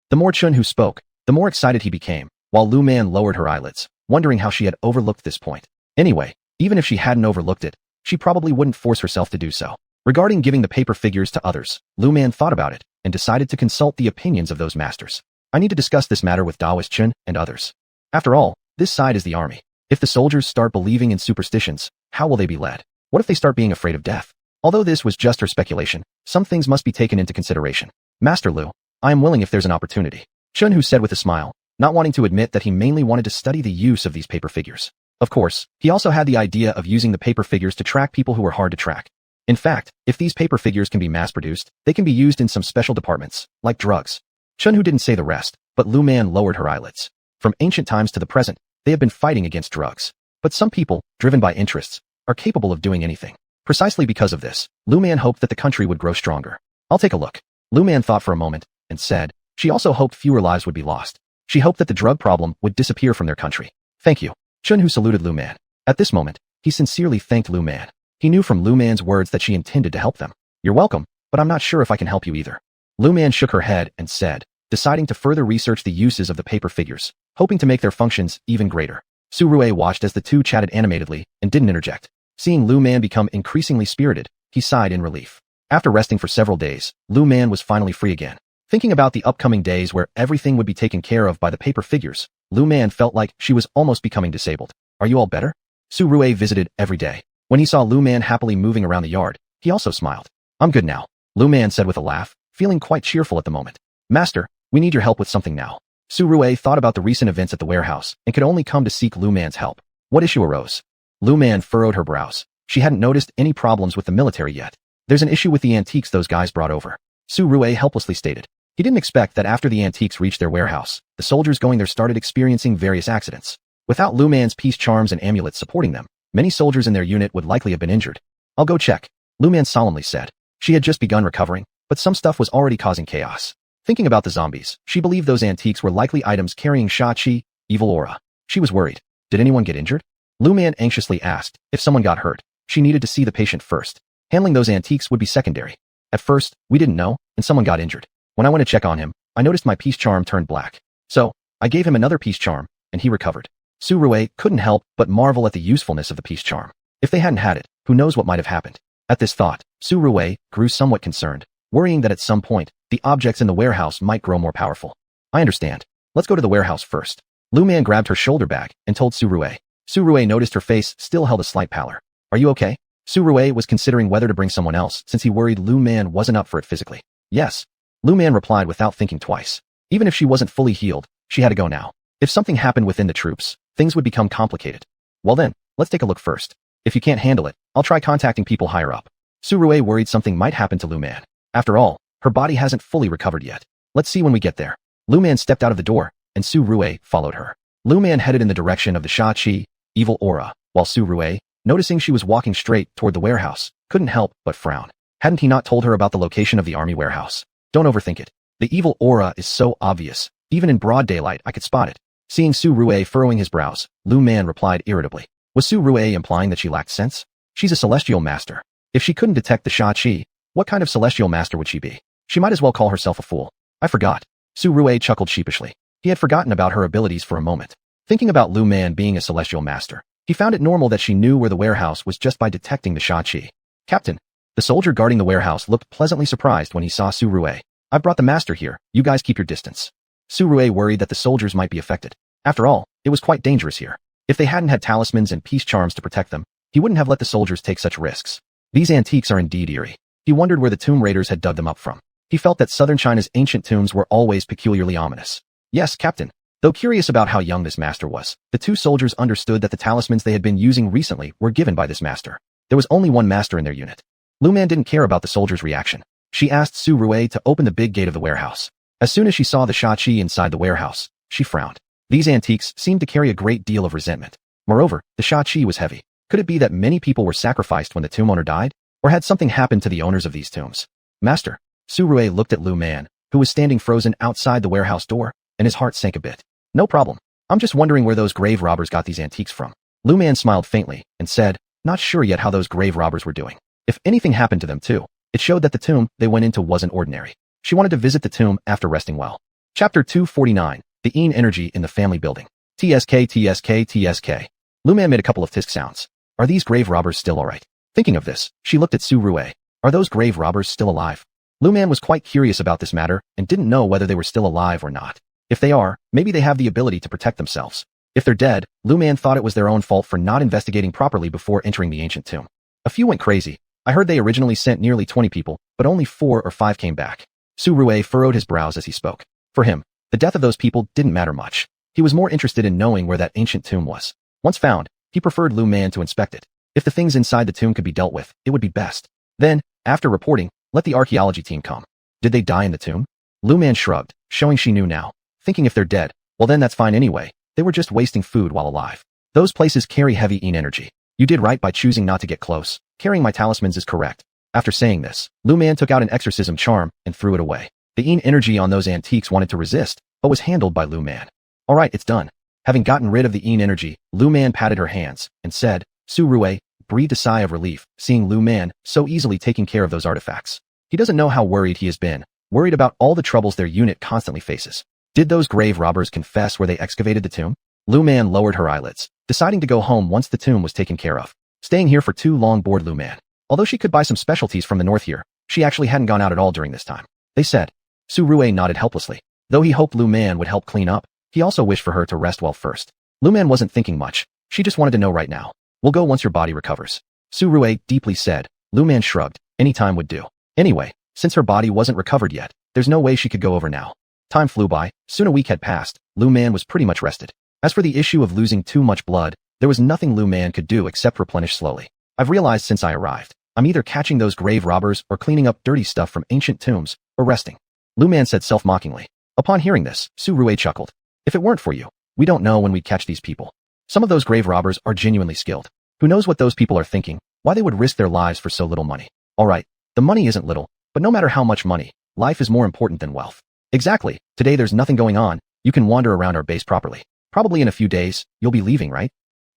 A: The more Chun Hu spoke, the more excited he became, while Lu Man lowered her eyelids, wondering how she had overlooked this point. Anyway, even if she hadn't overlooked it, she probably wouldn't force herself to do so. Regarding giving the paper figures to others, Lu Man thought about it and decided to consult the opinions of those masters. I need to discuss this matter with Daoist Chun and others. After all, this side is the army. If the soldiers start believing in superstitions, how will they be led? What if they start being afraid of death? Although this was just her speculation, some things must be taken into consideration. Master Lu, I am willing if there's an opportunity. Chun Hu said with a smile, not wanting to admit that he mainly wanted to study the use of these paper figures. Of course, he also had the idea of using the paper figures to track people who were hard to track. In fact, if these paper figures can be mass-produced, they can be used in some special departments, like drugs. Chun Hu didn't say the rest, but Lu Man lowered her eyelids. From ancient times to the present, they have been fighting against drugs. But some people, driven by interests, are capable of doing anything. Precisely because of this, Lu Man hoped that the country would grow stronger. I'll take a look. Lu Man thought for a moment, and said, she also hoped fewer lives would be lost. She hoped that the drug problem would disappear from their country. Thank you. Chun Hu saluted Lu Man. At this moment, he sincerely thanked Lu Man. He knew from Lu Man's words that she intended to help them. You're welcome, but I'm not sure if I can help you either. Lu Man shook her head and said, deciding to further research the uses of the paper figures, hoping to make their functions even greater. Su Rue watched as the two chatted animatedly and didn't interject. Seeing Lu Man become increasingly spirited, he sighed in relief. After resting for several days, Lu Man was finally free again. Thinking about the upcoming days where everything would be taken care of by the paper figures, Lu Man felt like she was almost becoming disabled. Are you all better? Su Rue visited every day. When he saw Lu Man happily moving around the yard, he also smiled. I'm good now, Lu Man said with a laugh, feeling quite cheerful at the moment. Master, we need your help with something now. Su Rue thought about the recent events at the warehouse and could only come to seek Lu Man's help. What issue arose? Lu Man furrowed her brows. She hadn't noticed any problems with the military yet. There's an issue with the antiques those guys brought over. Su Rue helplessly stated. He didn't expect that after the antiques reached their warehouse, the soldiers going there started experiencing various accidents. Without Lu Man's peace charms and amulets supporting them, many soldiers in their unit would likely have been injured. I'll go check, Lu Man solemnly said. She had just begun recovering, but some stuff was already causing chaos. Thinking about the zombies, she believed those antiques were likely items carrying Shaqi, evil aura. She was worried. Did anyone get injured? Lu Man anxiously asked. If someone got hurt, she needed to see the patient first. Handling those antiques would be secondary. At first, we didn't know, and someone got injured. When I went to check on him, I noticed my peace charm turned black. So, I gave him another peace charm, and he recovered. Su Rui couldn't help but marvel at the usefulness of the peace charm. If they hadn't had it, who knows what might have happened. At this thought, Su Rui grew somewhat concerned, worrying that at some point, the objects in the warehouse might grow more powerful. I understand. Let's go to the warehouse first. Lu Man grabbed her shoulder bag and told Su Rui. Su Rui noticed her face still held a slight pallor. Are you okay? Su Rui was considering whether to bring someone else since he worried Lu Man wasn't up for it physically. Yes. Lu Man replied without thinking twice. Even if she wasn't fully healed, she had to go now. If something happened within the troops, things would become complicated. Well then, let's take a look first. If you can't handle it, I'll try contacting people higher up. Su Rui worried something might happen to Lu Man. After all, her body hasn't fully recovered yet. Let's see when we get there. Lu Man stepped out of the door, and Su Rui followed her. Lu Man headed in the direction of the Xia Qi, evil aura, while Su Rui, noticing she was walking straight toward the warehouse, couldn't help but frown. Hadn't he not told her about the location of the army warehouse? Don't overthink it. The evil aura is so obvious, even in broad daylight I could spot it. Seeing Su Rui furrowing his brows, Lu Man replied irritably. Was Su Rui implying that she lacked sense? She's a celestial master. If she couldn't detect the Xia Qi, what kind of celestial master would she be? She might as well call herself a fool. I forgot. Su Rui chuckled sheepishly. He had forgotten about her abilities for a moment. Thinking about Lu Man being a celestial master, he found it normal that she knew where the warehouse was just by detecting the Xia Qi. Captain. The soldier guarding the warehouse looked pleasantly surprised when he saw Su Rui. I brought the master here, you guys keep your distance. Su Rui worried that the soldiers might be affected. After all, it was quite dangerous here. If they hadn't had talismans and peace charms to protect them, he wouldn't have let the soldiers take such risks. These antiques are indeed eerie. He wondered where the tomb raiders had dug them up from. He felt that southern China's ancient tombs were always peculiarly ominous. Yes, Captain. Though curious about how young this master was, the two soldiers understood that the talismans they had been using recently were given by this master. There was only one master in their unit. Lu Man didn't care about the soldiers' reaction. She asked Su Rui to open the big gate of the warehouse. As soon as she saw the Xia Qi inside the warehouse, she frowned. These antiques seemed to carry a great deal of resentment. Moreover, the Xia Qi was heavy. Could it be that many people were sacrificed when the tomb owner died? Or had something happened to the owners of these tombs? Master. Su Rui looked at Lu Man, who was standing frozen outside the warehouse door, and his heart sank a bit. No problem. I'm just wondering where those grave robbers got these antiques from. Lu Man smiled faintly and said, not sure yet how those grave robbers were doing. If anything happened to them too, it showed that the tomb they went into wasn't ordinary. She wanted to visit the tomb after resting well. Chapter 249, The Yin Energy in the Family Building. TSK TSK TSK. Lu Man made a couple of tisk sounds. Are these grave robbers still alright? Thinking of this, she looked at Su Rui. Are those grave robbers still alive? Lu Man was quite curious about this matter and didn't know whether they were still alive or not. If they are, maybe they have the ability to protect themselves. If they're dead, Lu Man thought it was their own fault for not investigating properly before entering the ancient tomb. A few went crazy. I heard they originally sent nearly 20 people, but only 4 or 5 came back. Su Rui furrowed his brows as he spoke. For him, the death of those people didn't matter much. He was more interested in knowing where that ancient tomb was. Once found, he preferred Lu Man to inspect it. If the things inside the tomb could be dealt with, it would be best. Then, after reporting, let the archaeology team come. Did they die in the tomb? Lu Man shrugged, showing she knew now. Thinking if they're dead, well then that's fine anyway. They were just wasting food while alive. Those places carry heavy yin energy. You did right by choosing not to get close. Carrying my talismans is correct. After saying this, Lu Man took out an exorcism charm and threw it away. The yin energy on those antiques wanted to resist, but was handled by Lu Man. Alright, it's done. Having gotten rid of the yin energy, Lu Man patted her hands and said, Su Rui breathed a sigh of relief, seeing Lu Man so easily taking care of those artifacts. He doesn't know how worried he has been, worried about all the troubles their unit constantly faces. Did those grave robbers confess where they excavated the tomb? Lu Man lowered her eyelids, deciding to go home once the tomb was taken care of. Staying here for too long bored Lu Man. Although she could buy some specialties from the north here, she actually hadn't gone out at all during this time. They said. Su Rui nodded helplessly. Though he hoped Lu Man would help clean up, he also wished for her to rest well first. Lu Man wasn't thinking much. She just wanted to know right now. We'll go once your body recovers. Su Rui deeply said. Lu Man shrugged. Any time would do. Anyway, since her body wasn't recovered yet, there's no way she could go over now. Time flew by. Soon a week had passed. Lu Man was pretty much rested. As for the issue of losing too much blood, there was nothing Lu Man could do except replenish slowly. I've realized since I arrived, I'm either catching those grave robbers or cleaning up dirty stuff from ancient tombs, or resting. Lu Man said self-mockingly. Upon hearing this, Su Rui chuckled. If it weren't for you, we don't know when we'd catch these people. Some of those grave robbers are genuinely skilled. Who knows what those people are thinking, why they would risk their lives for so little money. Alright, the money isn't little, but no matter how much money, life is more important than wealth. Exactly, today there's nothing going on, you can wander around our base properly. Probably in a few days, you'll be leaving, right?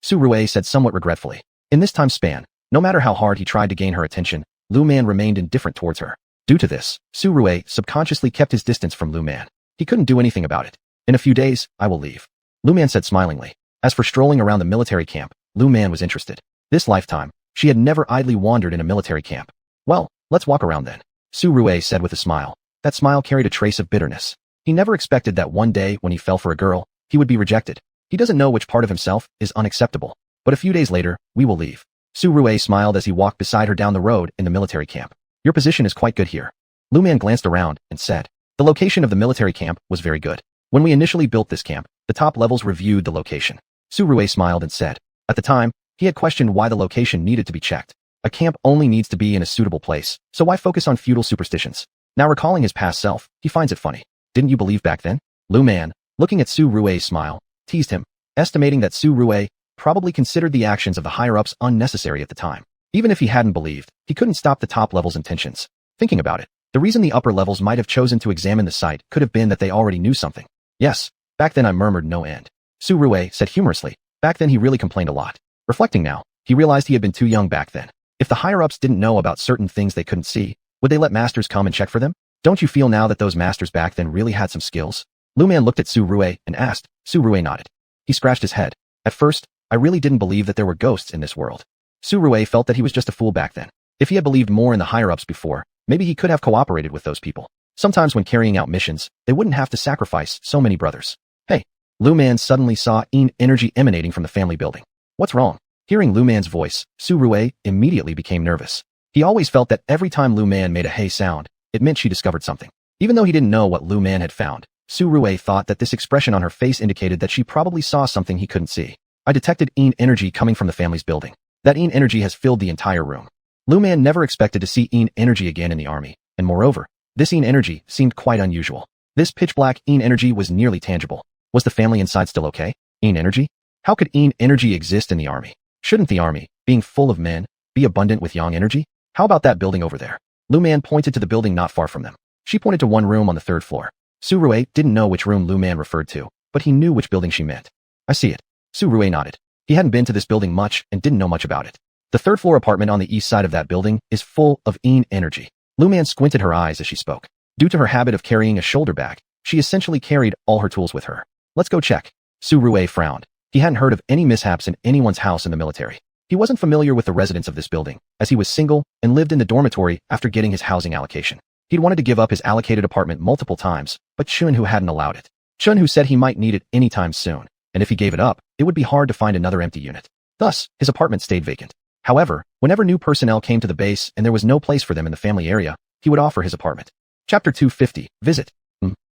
A: Su Rui said somewhat regretfully. In this time span, no matter how hard he tried to gain her attention, Lu Man remained indifferent towards her. Due to this, Su Rui subconsciously kept his distance from Lu Man. He couldn't do anything about it. In a few days, I will leave. Lu Man said smilingly. As for strolling around the military camp, Lu Man was interested. This lifetime, she had never idly wandered in a military camp. Well, let's walk around then, Su Rue said with a smile. That smile carried a trace of bitterness. He never expected that one day when he fell for a girl, he would be rejected. He doesn't know which part of himself is unacceptable. But a few days later, we will leave. Su Rue smiled as he walked beside her down the road in the military camp. Your position is quite good here. Lu Man glanced around and said. The location of the military camp was very good. When we initially built this camp, the top levels reviewed the location. Su Rue smiled and said. At the time, he had questioned why the location needed to be checked. A camp only needs to be in a suitable place, so why focus on feudal superstitions? Now recalling his past self, he finds it funny. Didn't you believe back then? Lu Man, looking at Su Rue's smile, teased him, estimating that Su Rue probably considered the actions of the higher-ups unnecessary at the time. Even if he hadn't believed, he couldn't stop the top level's intentions. Thinking about it, the reason the upper levels might have chosen to examine the site could have been that they already knew something. Yes, back then I murmured no end. Su Rue said humorously. Back then he really complained a lot. Reflecting now, he realized he had been too young back then. If the higher-ups didn't know about certain things they couldn't see, would they let masters come and check for them? Don't you feel now that those masters back then really had some skills? Lu Man looked at Su Rue and asked. Su Rue nodded. He scratched his head. At first, I really didn't believe that there were ghosts in this world. Su Rue felt that he was just a fool back then. If he had believed more in the higher-ups before, maybe he could have cooperated with those people. Sometimes when carrying out missions, they wouldn't have to sacrifice so many brothers. Hey! Lu Man suddenly saw energy emanating from the family building. What's wrong? Hearing Lu Man's voice, Su Rue immediately became nervous. He always felt that every time Lu Man made a hey sound, it meant she discovered something. Even though he didn't know what Lu Man had found, Su Rue thought that this expression on her face indicated that she probably saw something he couldn't see. I detected energy coming from the family's building. That energy has filled the entire room. Lu Man never expected to see energy again in the army, and moreover, this energy seemed quite unusual. This pitch-black energy was nearly tangible. Was the family inside still okay? Energy? How could energy exist in the army? Shouldn't the army, being full of men, be abundant with yang energy? How about that building over there? Lu Man pointed to the building not far from them. She pointed to one room on the third floor. Su Rue didn't know which room Lu Man referred to, but he knew which building she meant. I see it. Su Rue nodded. He hadn't been to this building much and didn't know much about it. The third floor apartment on the east side of that building is full of energy. Lu Man squinted her eyes as she spoke. Due to her habit of carrying a shoulder bag, she essentially carried all her tools with her. Let's go check. Su Rue frowned. He hadn't heard of any mishaps in anyone's house in the military. He wasn't familiar with the residents of this building, as he was single and lived in the dormitory after getting his housing allocation. He'd wanted to give up his allocated apartment multiple times, but Chunhu hadn't allowed it. Chunhu said he might need it anytime soon, and if he gave it up, it would be hard to find another empty unit. Thus, his apartment stayed vacant. However, whenever new personnel came to the base and there was no place for them in the family area, he would offer his apartment. Chapter 250, Visit.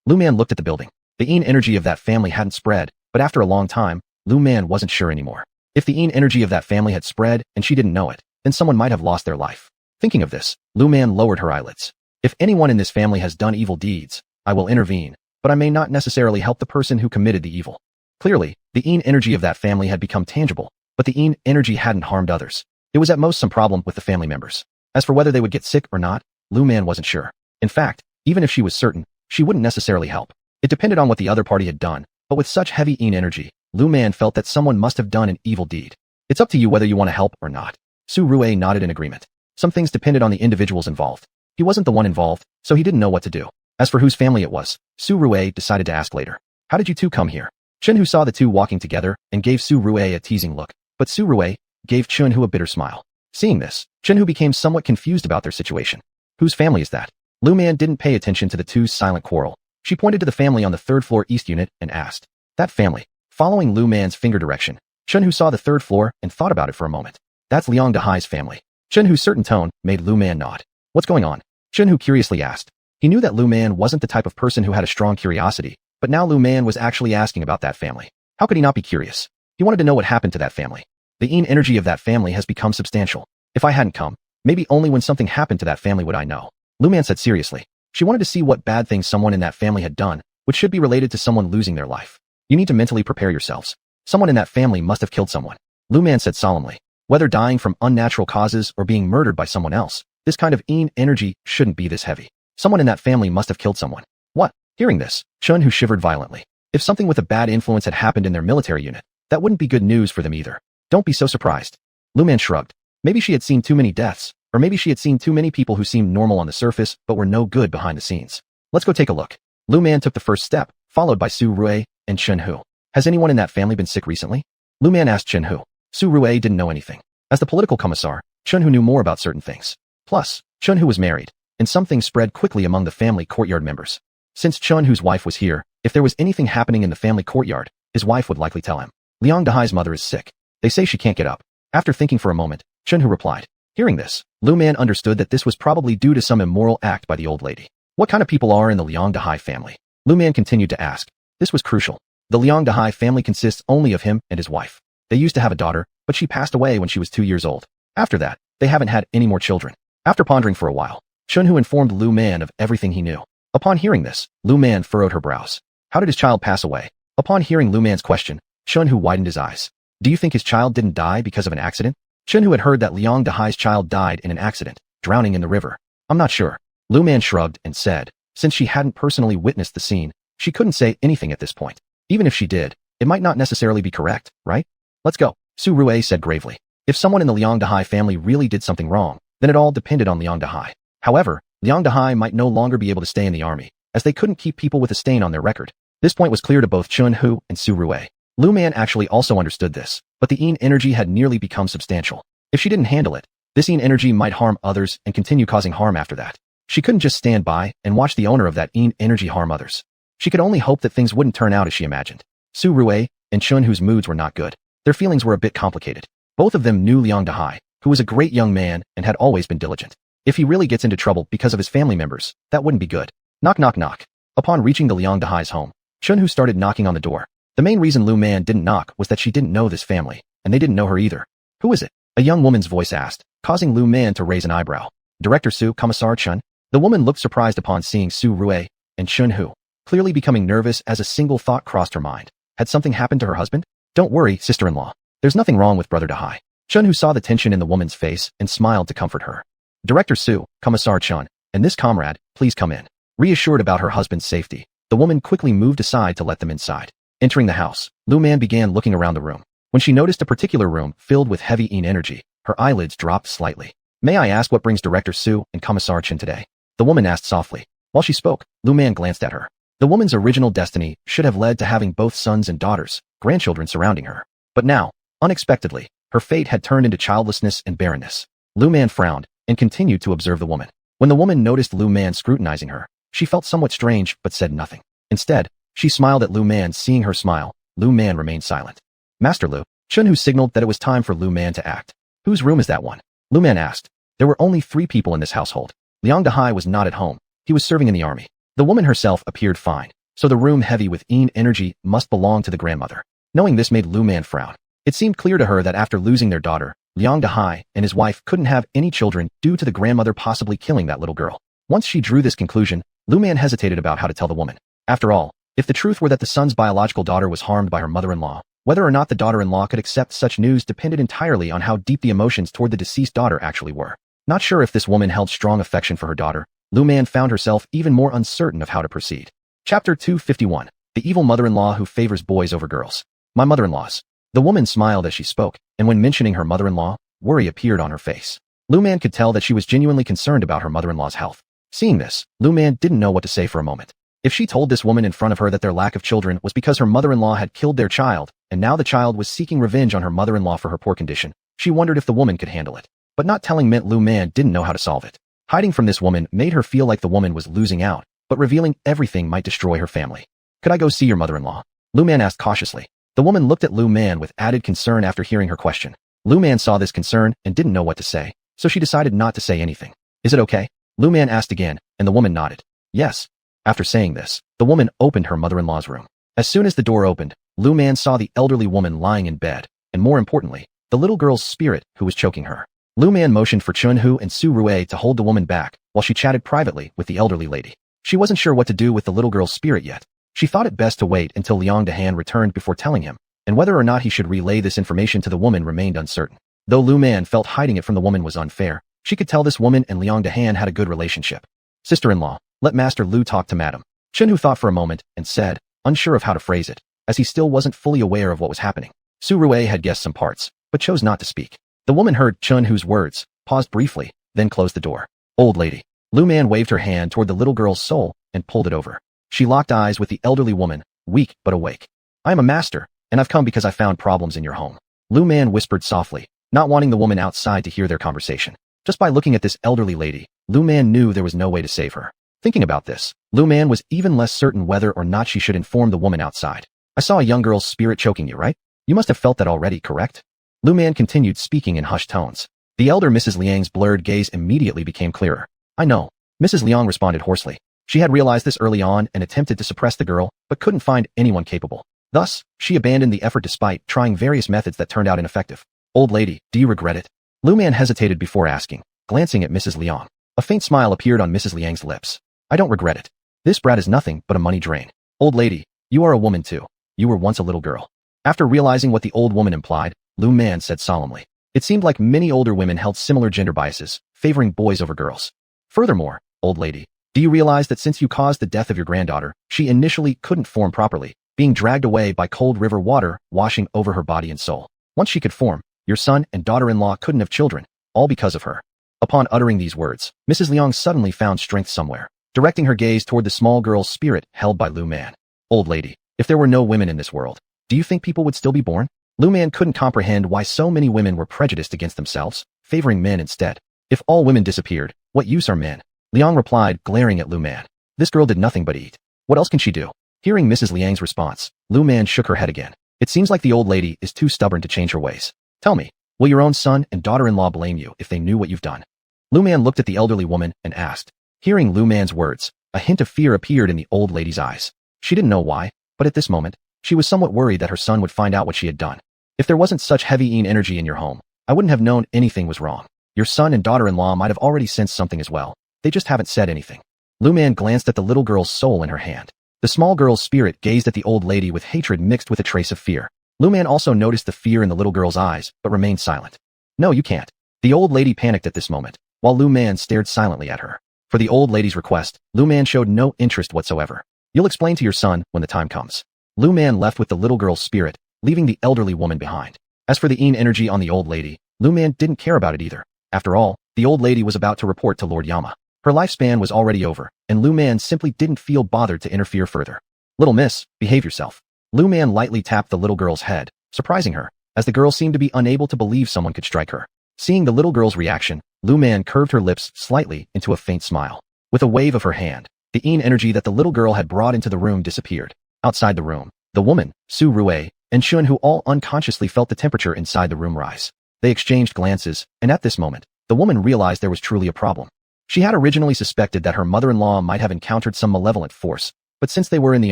A: Lu Man looked at the building. The energy of that family hadn't spread, but after a long time, Lu Man wasn't sure anymore. If the energy of that family had spread and she didn't know it, then someone might have lost their life. Thinking of this, Lu Man lowered her eyelids. If anyone in this family has done evil deeds, I will intervene, but I may not necessarily help the person who committed the evil. Clearly, the energy of that family had become tangible, but the energy hadn't harmed others. It was at most some problem with the family members. As for whether they would get sick or not, Lu Man wasn't sure. In fact, even if she was certain, she wouldn't necessarily help. It depended on what the other party had done, but with such heavy energy, Lu Man felt that someone must have done an evil deed. It's up to you whether you want to help or not. Su Rue nodded in agreement. Some things depended on the individuals involved. He wasn't the one involved, so he didn't know what to do. As for whose family it was, Su Rue decided to ask later. How did you two come here? Chunhu saw the two walking together and gave Su Rue a teasing look, but Su Rue gave Chunhu a bitter smile. Seeing this, Chunhu became somewhat confused about their situation. Whose family is that? Lu Man didn't pay attention to the two's silent quarrel. She pointed to the family on the third floor east unit and asked. That family. Following Lu Man's finger direction, Chunhu saw the third floor and thought about it for a moment. That's Liang Dahai's family. Chunhu's certain tone made Lu Man nod. What's going on? Chunhu curiously asked. He knew that Lu Man wasn't the type of person who had a strong curiosity, but now Lu Man was actually asking about that family. How could he not be curious? He wanted to know what happened to that family. The energy of that family has become substantial. If I hadn't come, maybe only when something happened to that family would I know. Lu Man said seriously. She wanted to see what bad things someone in that family had done, which should be related to someone losing their life. You need to mentally prepare yourselves. Someone in that family must have killed someone. Lu Man said solemnly. Whether dying from unnatural causes or being murdered by someone else, this kind of energy shouldn't be this heavy. Someone in that family must have killed someone. What? Hearing this, Chunhu shivered violently. If something with a bad influence had happened in their military unit, that wouldn't be good news for them either. Don't be so surprised. Lu Man shrugged. Maybe she had seen too many deaths, or maybe she had seen too many people who seemed normal on the surface but were no good behind the scenes. Let's go take a look. Lu Man took the first step, followed by Su Rui and Chen Hu. Has anyone in that family been sick recently? Lu Man asked Chen Hu. Su Rui didn't know anything. As the political commissar, Chen Hu knew more about certain things. Plus, Chen Hu was married, and some things spread quickly among the family courtyard members. Since Chen Hu's wife was here, if there was anything happening in the family courtyard, his wife would likely tell him. Liang Dahai's mother is sick. They say she can't get up. After thinking for a moment, Chen Hu replied. Hearing this, Lu Man understood that this was probably due to some immoral act by the old lady. What kind of people are in the Liang Dahai family? Lu Man continued to ask. This was crucial. The Liang Dahai family consists only of him and his wife. They used to have a daughter, but she passed away when she was 2 years old. After that, they haven't had any more children. After pondering for a while, Chen Hu informed Lu Man of everything he knew. Upon hearing this, Lu Man furrowed her brows. How did his child pass away? Upon hearing Lu Man's question, Chen Hu widened his eyes. Do you think his child didn't die because of an accident? Chen Hu had heard that Liang Dahai's child died in an accident, drowning in the river. I'm not sure. Lu Man shrugged and said, since she hadn't personally witnessed the scene, she couldn't say anything at this point. Even if she did, it might not necessarily be correct, right? Let's go, Su Rui said gravely. If someone in the Liang Dahai family really did something wrong, then it all depended on Liang Dahai. However, Liang Dahai might no longer be able to stay in the army, as they couldn't keep people with a stain on their record. This point was clear to both Chen Hu and Su Rui. Lu Man actually also understood this, but the Yin energy had nearly become substantial. If she didn't handle it, this Yin energy might harm others and continue causing harm after that. She couldn't just stand by and watch the owner of that Yin energy harm others. She could only hope that things wouldn't turn out as she imagined. Su Rui and Chen Hu's moods were not good. Their feelings were a bit complicated. Both of them knew Liang Dahai, who was a great young man and had always been diligent. If he really gets into trouble because of his family members, that wouldn't be good. Knock knock knock. Upon reaching the Liang Dahai's home, Chen Hu started knocking on the door. The main reason Lu Man didn't knock was that she didn't know this family, and they didn't know her either. Who is it? A young woman's voice asked, causing Lu Man to raise an eyebrow. Director Su, Commissar Chen? The woman looked surprised upon seeing Su Rui and Chen Hu, clearly becoming nervous as a single thought crossed her mind. Had something happened to her husband? Don't worry, sister-in-law. There's nothing wrong with Brother Dahai. Chen Hu saw the tension in the woman's face and smiled to comfort her. Director Su, Commissar Chen, and this comrade, please come in. Reassured about her husband's safety, the woman quickly moved aside to let them inside. Entering the house, Lu Man began looking around the room. When she noticed a particular room filled with heavy Yin energy, her eyelids dropped slightly. May I ask what brings Director Su and Commissar Chen today? The woman asked softly. While she spoke, Lu Man glanced at her. The woman's original destiny should have led to having both sons and daughters, grandchildren surrounding her. But now, unexpectedly, her fate had turned into childlessness and barrenness. Lu Man frowned and continued to observe the woman. When the woman noticed Lu Man scrutinizing her, she felt somewhat strange but said nothing. Instead, she smiled at Lu Man. Seeing her smile, Lu Man remained silent. Master Lu, Chen Hu signaled that it was time for Lu Man to act. Whose room is that one? Lu Man asked. There were only 3 people in this household. Liang Dahai was not at home. He was serving in the army. The woman herself appeared fine, so the room heavy with Yin energy must belong to the grandmother. Knowing this made Lu Man frown. It seemed clear to her that after losing their daughter, Liang Dahai and his wife couldn't have any children due to the grandmother possibly killing that little girl. Once she drew this conclusion, Lu Man hesitated about how to tell the woman. After all, if the truth were that the son's biological daughter was harmed by her mother-in-law, whether or not the daughter-in-law could accept such news depended entirely on how deep the emotions toward the deceased daughter actually were. Not sure if this woman held strong affection for her daughter, Lu Man found herself even more uncertain of how to proceed. Chapter 251. The evil mother-in-law who favors boys over girls. My mother-in-laws. The woman smiled as she spoke, and when mentioning her mother-in-law, worry appeared on her face. Lu Man could tell that she was genuinely concerned about her mother-in-law's health. Seeing this, Lu Man didn't know what to say for a moment. If she told this woman in front of her that their lack of children was because her mother-in-law had killed their child, and now the child was seeking revenge on her mother-in-law for her poor condition, she wondered if the woman could handle it. But not telling meant Lu Man didn't know how to solve it. Hiding from this woman made her feel like the woman was losing out, but revealing everything might destroy her family. Could I go see your mother-in-law? Lu Man asked cautiously. The woman looked at Lu Man with added concern after hearing her question. Lu Man saw this concern and didn't know what to say, so she decided not to say anything. Is it okay? Lu Man asked again, and the woman nodded. Yes. After saying this, the woman opened her mother-in-law's room. As soon as the door opened, Lu Man saw the elderly woman lying in bed, and more importantly, the little girl's spirit who was choking her. Lu Man motioned for Chen Hu and Su Rui to hold the woman back while she chatted privately with the elderly lady. She wasn't sure what to do with the little girl's spirit yet. She thought it best to wait until Liang Dahai returned before telling him, and whether or not he should relay this information to the woman remained uncertain. Though Lu Man felt hiding it from the woman was unfair, she could tell this woman and Liang Dahai had a good relationship. Sister-in-law, let Master Lu talk to Madam. Chen Hu thought for a moment and said, unsure of how to phrase it, as he still wasn't fully aware of what was happening. Su Rui had guessed some parts, but chose not to speak. The woman heard Chen Hu's words, paused briefly, then closed the door. Old lady. Lu Man waved her hand toward the little girl's soul and pulled it over. She locked eyes with the elderly woman, weak but awake. I am a master, and I've come because I found problems in your home. Lu Man whispered softly, not wanting the woman outside to hear their conversation. Just by looking at this elderly lady, Lu Man knew there was no way to save her. Thinking about this, Lu Man was even less certain whether or not she should inform the woman outside. I saw a young girl's spirit choking you, right? You must have felt that already, correct? Lu Man continued speaking in hushed tones. The elder Mrs. Liang's blurred gaze immediately became clearer. I know. Mrs. Liang responded hoarsely. She had realized this early on and attempted to suppress the girl, but couldn't find anyone capable. Thus, she abandoned the effort despite trying various methods that turned out ineffective. Old lady, do you regret it? Lu Man hesitated before asking, glancing at Mrs. Liang. A faint smile appeared on Mrs. Liang's lips. I don't regret it. This brat is nothing but a money drain. Old lady, you are a woman too. You were once a little girl. After realizing what the old woman implied, Lu Man said solemnly. It seemed like many older women held similar gender biases, favoring boys over girls. Furthermore, old lady, do you realize that since you caused the death of your granddaughter, she initially couldn't form properly, being dragged away by cold river water washing over her body and soul? Once she could form, your son and daughter-in-law couldn't have children, all because of her. Upon uttering these words, Mrs. Liang suddenly found strength somewhere, directing her gaze toward the small girl's spirit held by Lu Man. Old lady, if there were no women in this world, do you think people would still be born? Lu Man couldn't comprehend why so many women were prejudiced against themselves, favoring men instead. If all women disappeared, what use are men? Liang replied, glaring at Lu Man. This girl did nothing but eat. What else can she do? Hearing Mrs. Liang's response, Lu Man shook her head again. It seems like the old lady is too stubborn to change her ways. Tell me, will your own son and daughter-in-law blame you if they knew what you've done? Lu Man looked at the elderly woman and asked. Hearing Lu Man's words, a hint of fear appeared in the old lady's eyes. She didn't know why, but at this moment, she was somewhat worried that her son would find out what she had done. If there wasn't such heavy yin energy in your home, I wouldn't have known anything was wrong. Your son and daughter-in-law might have already sensed something as well. They just haven't said anything. Lu Man glanced at the little girl's soul in her hand. The small girl's spirit gazed at the old lady with hatred mixed with a trace of fear. Lu Man also noticed the fear in the little girl's eyes, but remained silent. No, you can't. The old lady panicked at this moment, while Lu Man stared silently at her. For the old lady's request, Lu Man showed no interest whatsoever. You'll explain to your son when the time comes. Lu Man left with the little girl's spirit, leaving the elderly woman behind. As for the yin energy on the old lady, Lu Man didn't care about it either. After all, the old lady was about to report to Lord Yama. Her lifespan was already over, and Lu Man simply didn't feel bothered to interfere further. Little miss, behave yourself. Lu Man lightly tapped the little girl's head, surprising her, as the girl seemed to be unable to believe someone could strike her. Seeing the little girl's reaction, Lu Man curved her lips slightly into a faint smile. With a wave of her hand, the yin energy that the little girl had brought into the room disappeared. Outside the room, the woman, Su Rue, and Shun, who all unconsciously felt the temperature inside the room rise. They exchanged glances, and at this moment, the woman realized there was truly a problem. She had originally suspected that her mother-in-law might have encountered some malevolent force, but since they were in the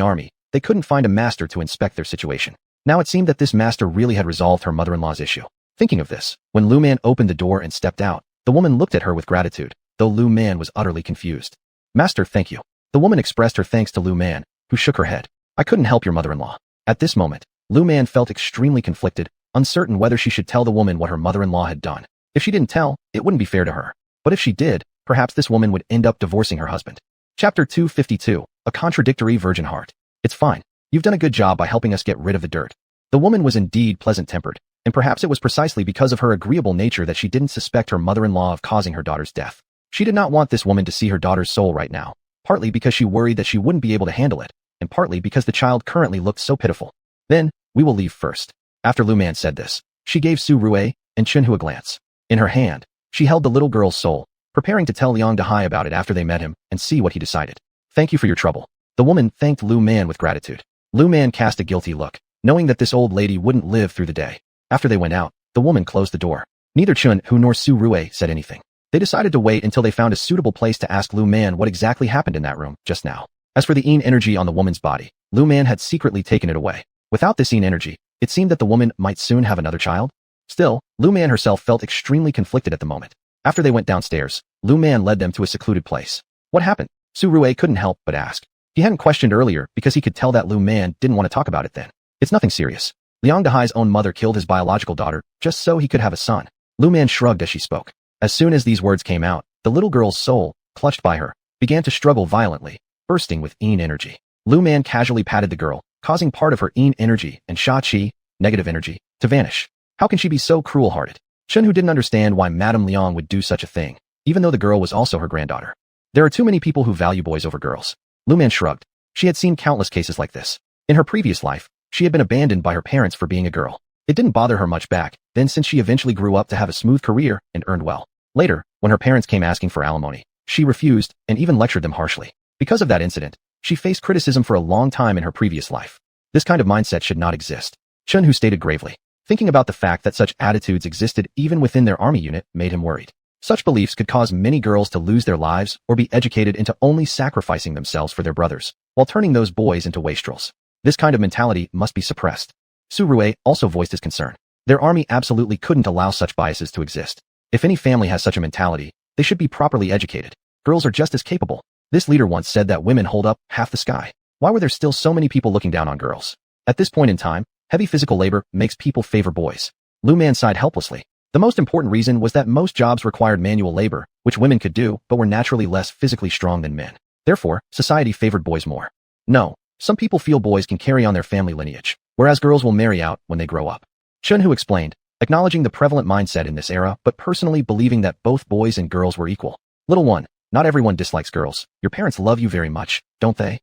A: army, they couldn't find a master to inspect their situation. Now it seemed that this master really had resolved her mother-in-law's issue. Thinking of this, when Lu Man opened the door and stepped out, the woman looked at her with gratitude, though Lu Man was utterly confused. Master, thank you. The woman expressed her thanks to Lu Man, who shook her head. I couldn't help your mother-in-law. At this moment, Lu Man felt extremely conflicted, uncertain whether she should tell the woman what her mother-in-law had done. If she didn't tell, it wouldn't be fair to her. But if she did, perhaps this woman would end up divorcing her husband. Chapter 252, A Contradictory Virgin Heart. It's fine. You've done a good job by helping us get rid of the dirt. The woman was indeed pleasant-tempered, and perhaps it was precisely because of her agreeable nature that she didn't suspect her mother-in-law of causing her daughter's death. She did not want this woman to see her daughter's soul right now, partly because she worried that she wouldn't be able to handle it, and partly because the child currently looked so pitiful. Then, we will leave first. After Lu Man said this, she gave Su Rue and Chenhu a glance. In her hand, she held the little girl's soul, preparing to tell Liang Dahai about it after they met him and see what he decided. Thank you for your trouble. The woman thanked Lu Man with gratitude. Lu Man cast a guilty look, knowing that this old lady wouldn't live through the day. After they went out, the woman closed the door. Neither Chenhu nor Su Rue said anything. They decided to wait until they found a suitable place to ask Lu Man what exactly happened in that room just now. As for the yin energy on the woman's body, Lu Man had secretly taken it away. Without this yin energy, it seemed that the woman might soon have another child. Still, Lu Man herself felt extremely conflicted at the moment. After they went downstairs, Lu Man led them to a secluded place. What happened? Su Rue couldn't help but ask. He hadn't questioned earlier because he could tell that Lu Man didn't want to talk about it then. It's nothing serious. Liang Dahai's own mother killed his biological daughter just so he could have a son. Lu Man shrugged as she spoke. As soon as these words came out, the little girl's soul, clutched by her, began to struggle violently, bursting with yin energy. Lu Man casually patted the girl, causing part of her yin energy and sha qi, negative energy, to vanish. How can she be so cruel-hearted? Chenhu didn't understand why Madame Liang would do such a thing, even though the girl was also her granddaughter. There are too many people who value boys over girls. Lu Man shrugged. She had seen countless cases like this. In her previous life, she had been abandoned by her parents for being a girl. It didn't bother her much back then since she eventually grew up to have a smooth career and earned well. Later, when her parents came asking for alimony, she refused and even lectured them harshly. Because of that incident, she faced criticism for a long time in her previous life. This kind of mindset should not exist. Chun-Hu stated gravely. Thinking about the fact that such attitudes existed even within their army unit made him worried. Such beliefs could cause many girls to lose their lives or be educated into only sacrificing themselves for their brothers, while turning those boys into wastrels. This kind of mentality must be suppressed. Su Rui also voiced his concern. Their army absolutely couldn't allow such biases to exist. If any family has such a mentality, they should be properly educated. Girls are just as capable. This leader once said that women hold up half the sky. Why were there still so many people looking down on girls? At this point in time, heavy physical labor makes people favor boys. Lu Man sighed helplessly. The most important reason was that most jobs required manual labor, which women could do but were naturally less physically strong than men. Therefore, society favored boys more. No, some people feel boys can carry on their family lineage, whereas girls will marry out when they grow up. Chun-Hu explained, acknowledging the prevalent mindset in this era but personally believing that both boys and girls were equal. Little one, not everyone dislikes girls. Your parents love you very much, don't they?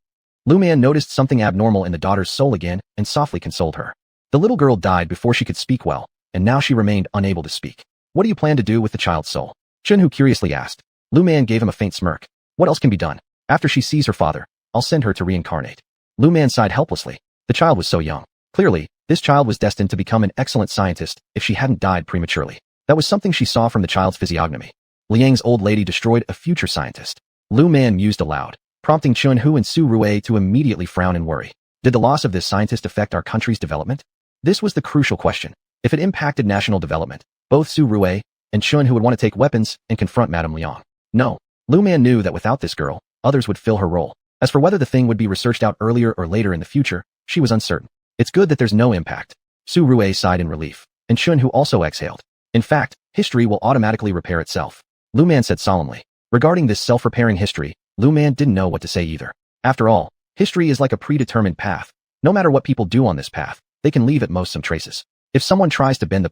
A: Lu Man noticed something abnormal in the daughter's soul again and softly consoled her. The little girl died before she could speak well, and now she remained unable to speak. What do you plan to do with the child's soul? Chun-Hu curiously asked. Lu Man gave him a faint smirk. What else can be done? After she sees her father, I'll send her to reincarnate. Lu Man sighed helplessly. The child was so young. Clearly, this child was destined to become an excellent scientist if she hadn't died prematurely. That was something she saw from the child's physiognomy. Liang's old lady destroyed a future scientist. Lu Man mused aloud, prompting Chun-Hu and Su Rui to immediately frown and worry. Did the loss of this scientist affect our country's development? This was the crucial question. If it impacted national development, both Su Rui and Chun-Hu would want to take weapons and confront Madame Liang. No, Lu Man knew that without this girl, others would fill her role. As for whether the thing would be researched out earlier or later in the future, she was uncertain. It's good that there's no impact. Su Rui sighed in relief, and Chun-Hu also exhaled. In fact, history will automatically repair itself. Lu Man said solemnly. Regarding this self-repairing history, Lu Man didn't know what to say either. After all, history is like a predetermined path. No matter what people do on this path, they can leave at most some traces. If someone tries to bend the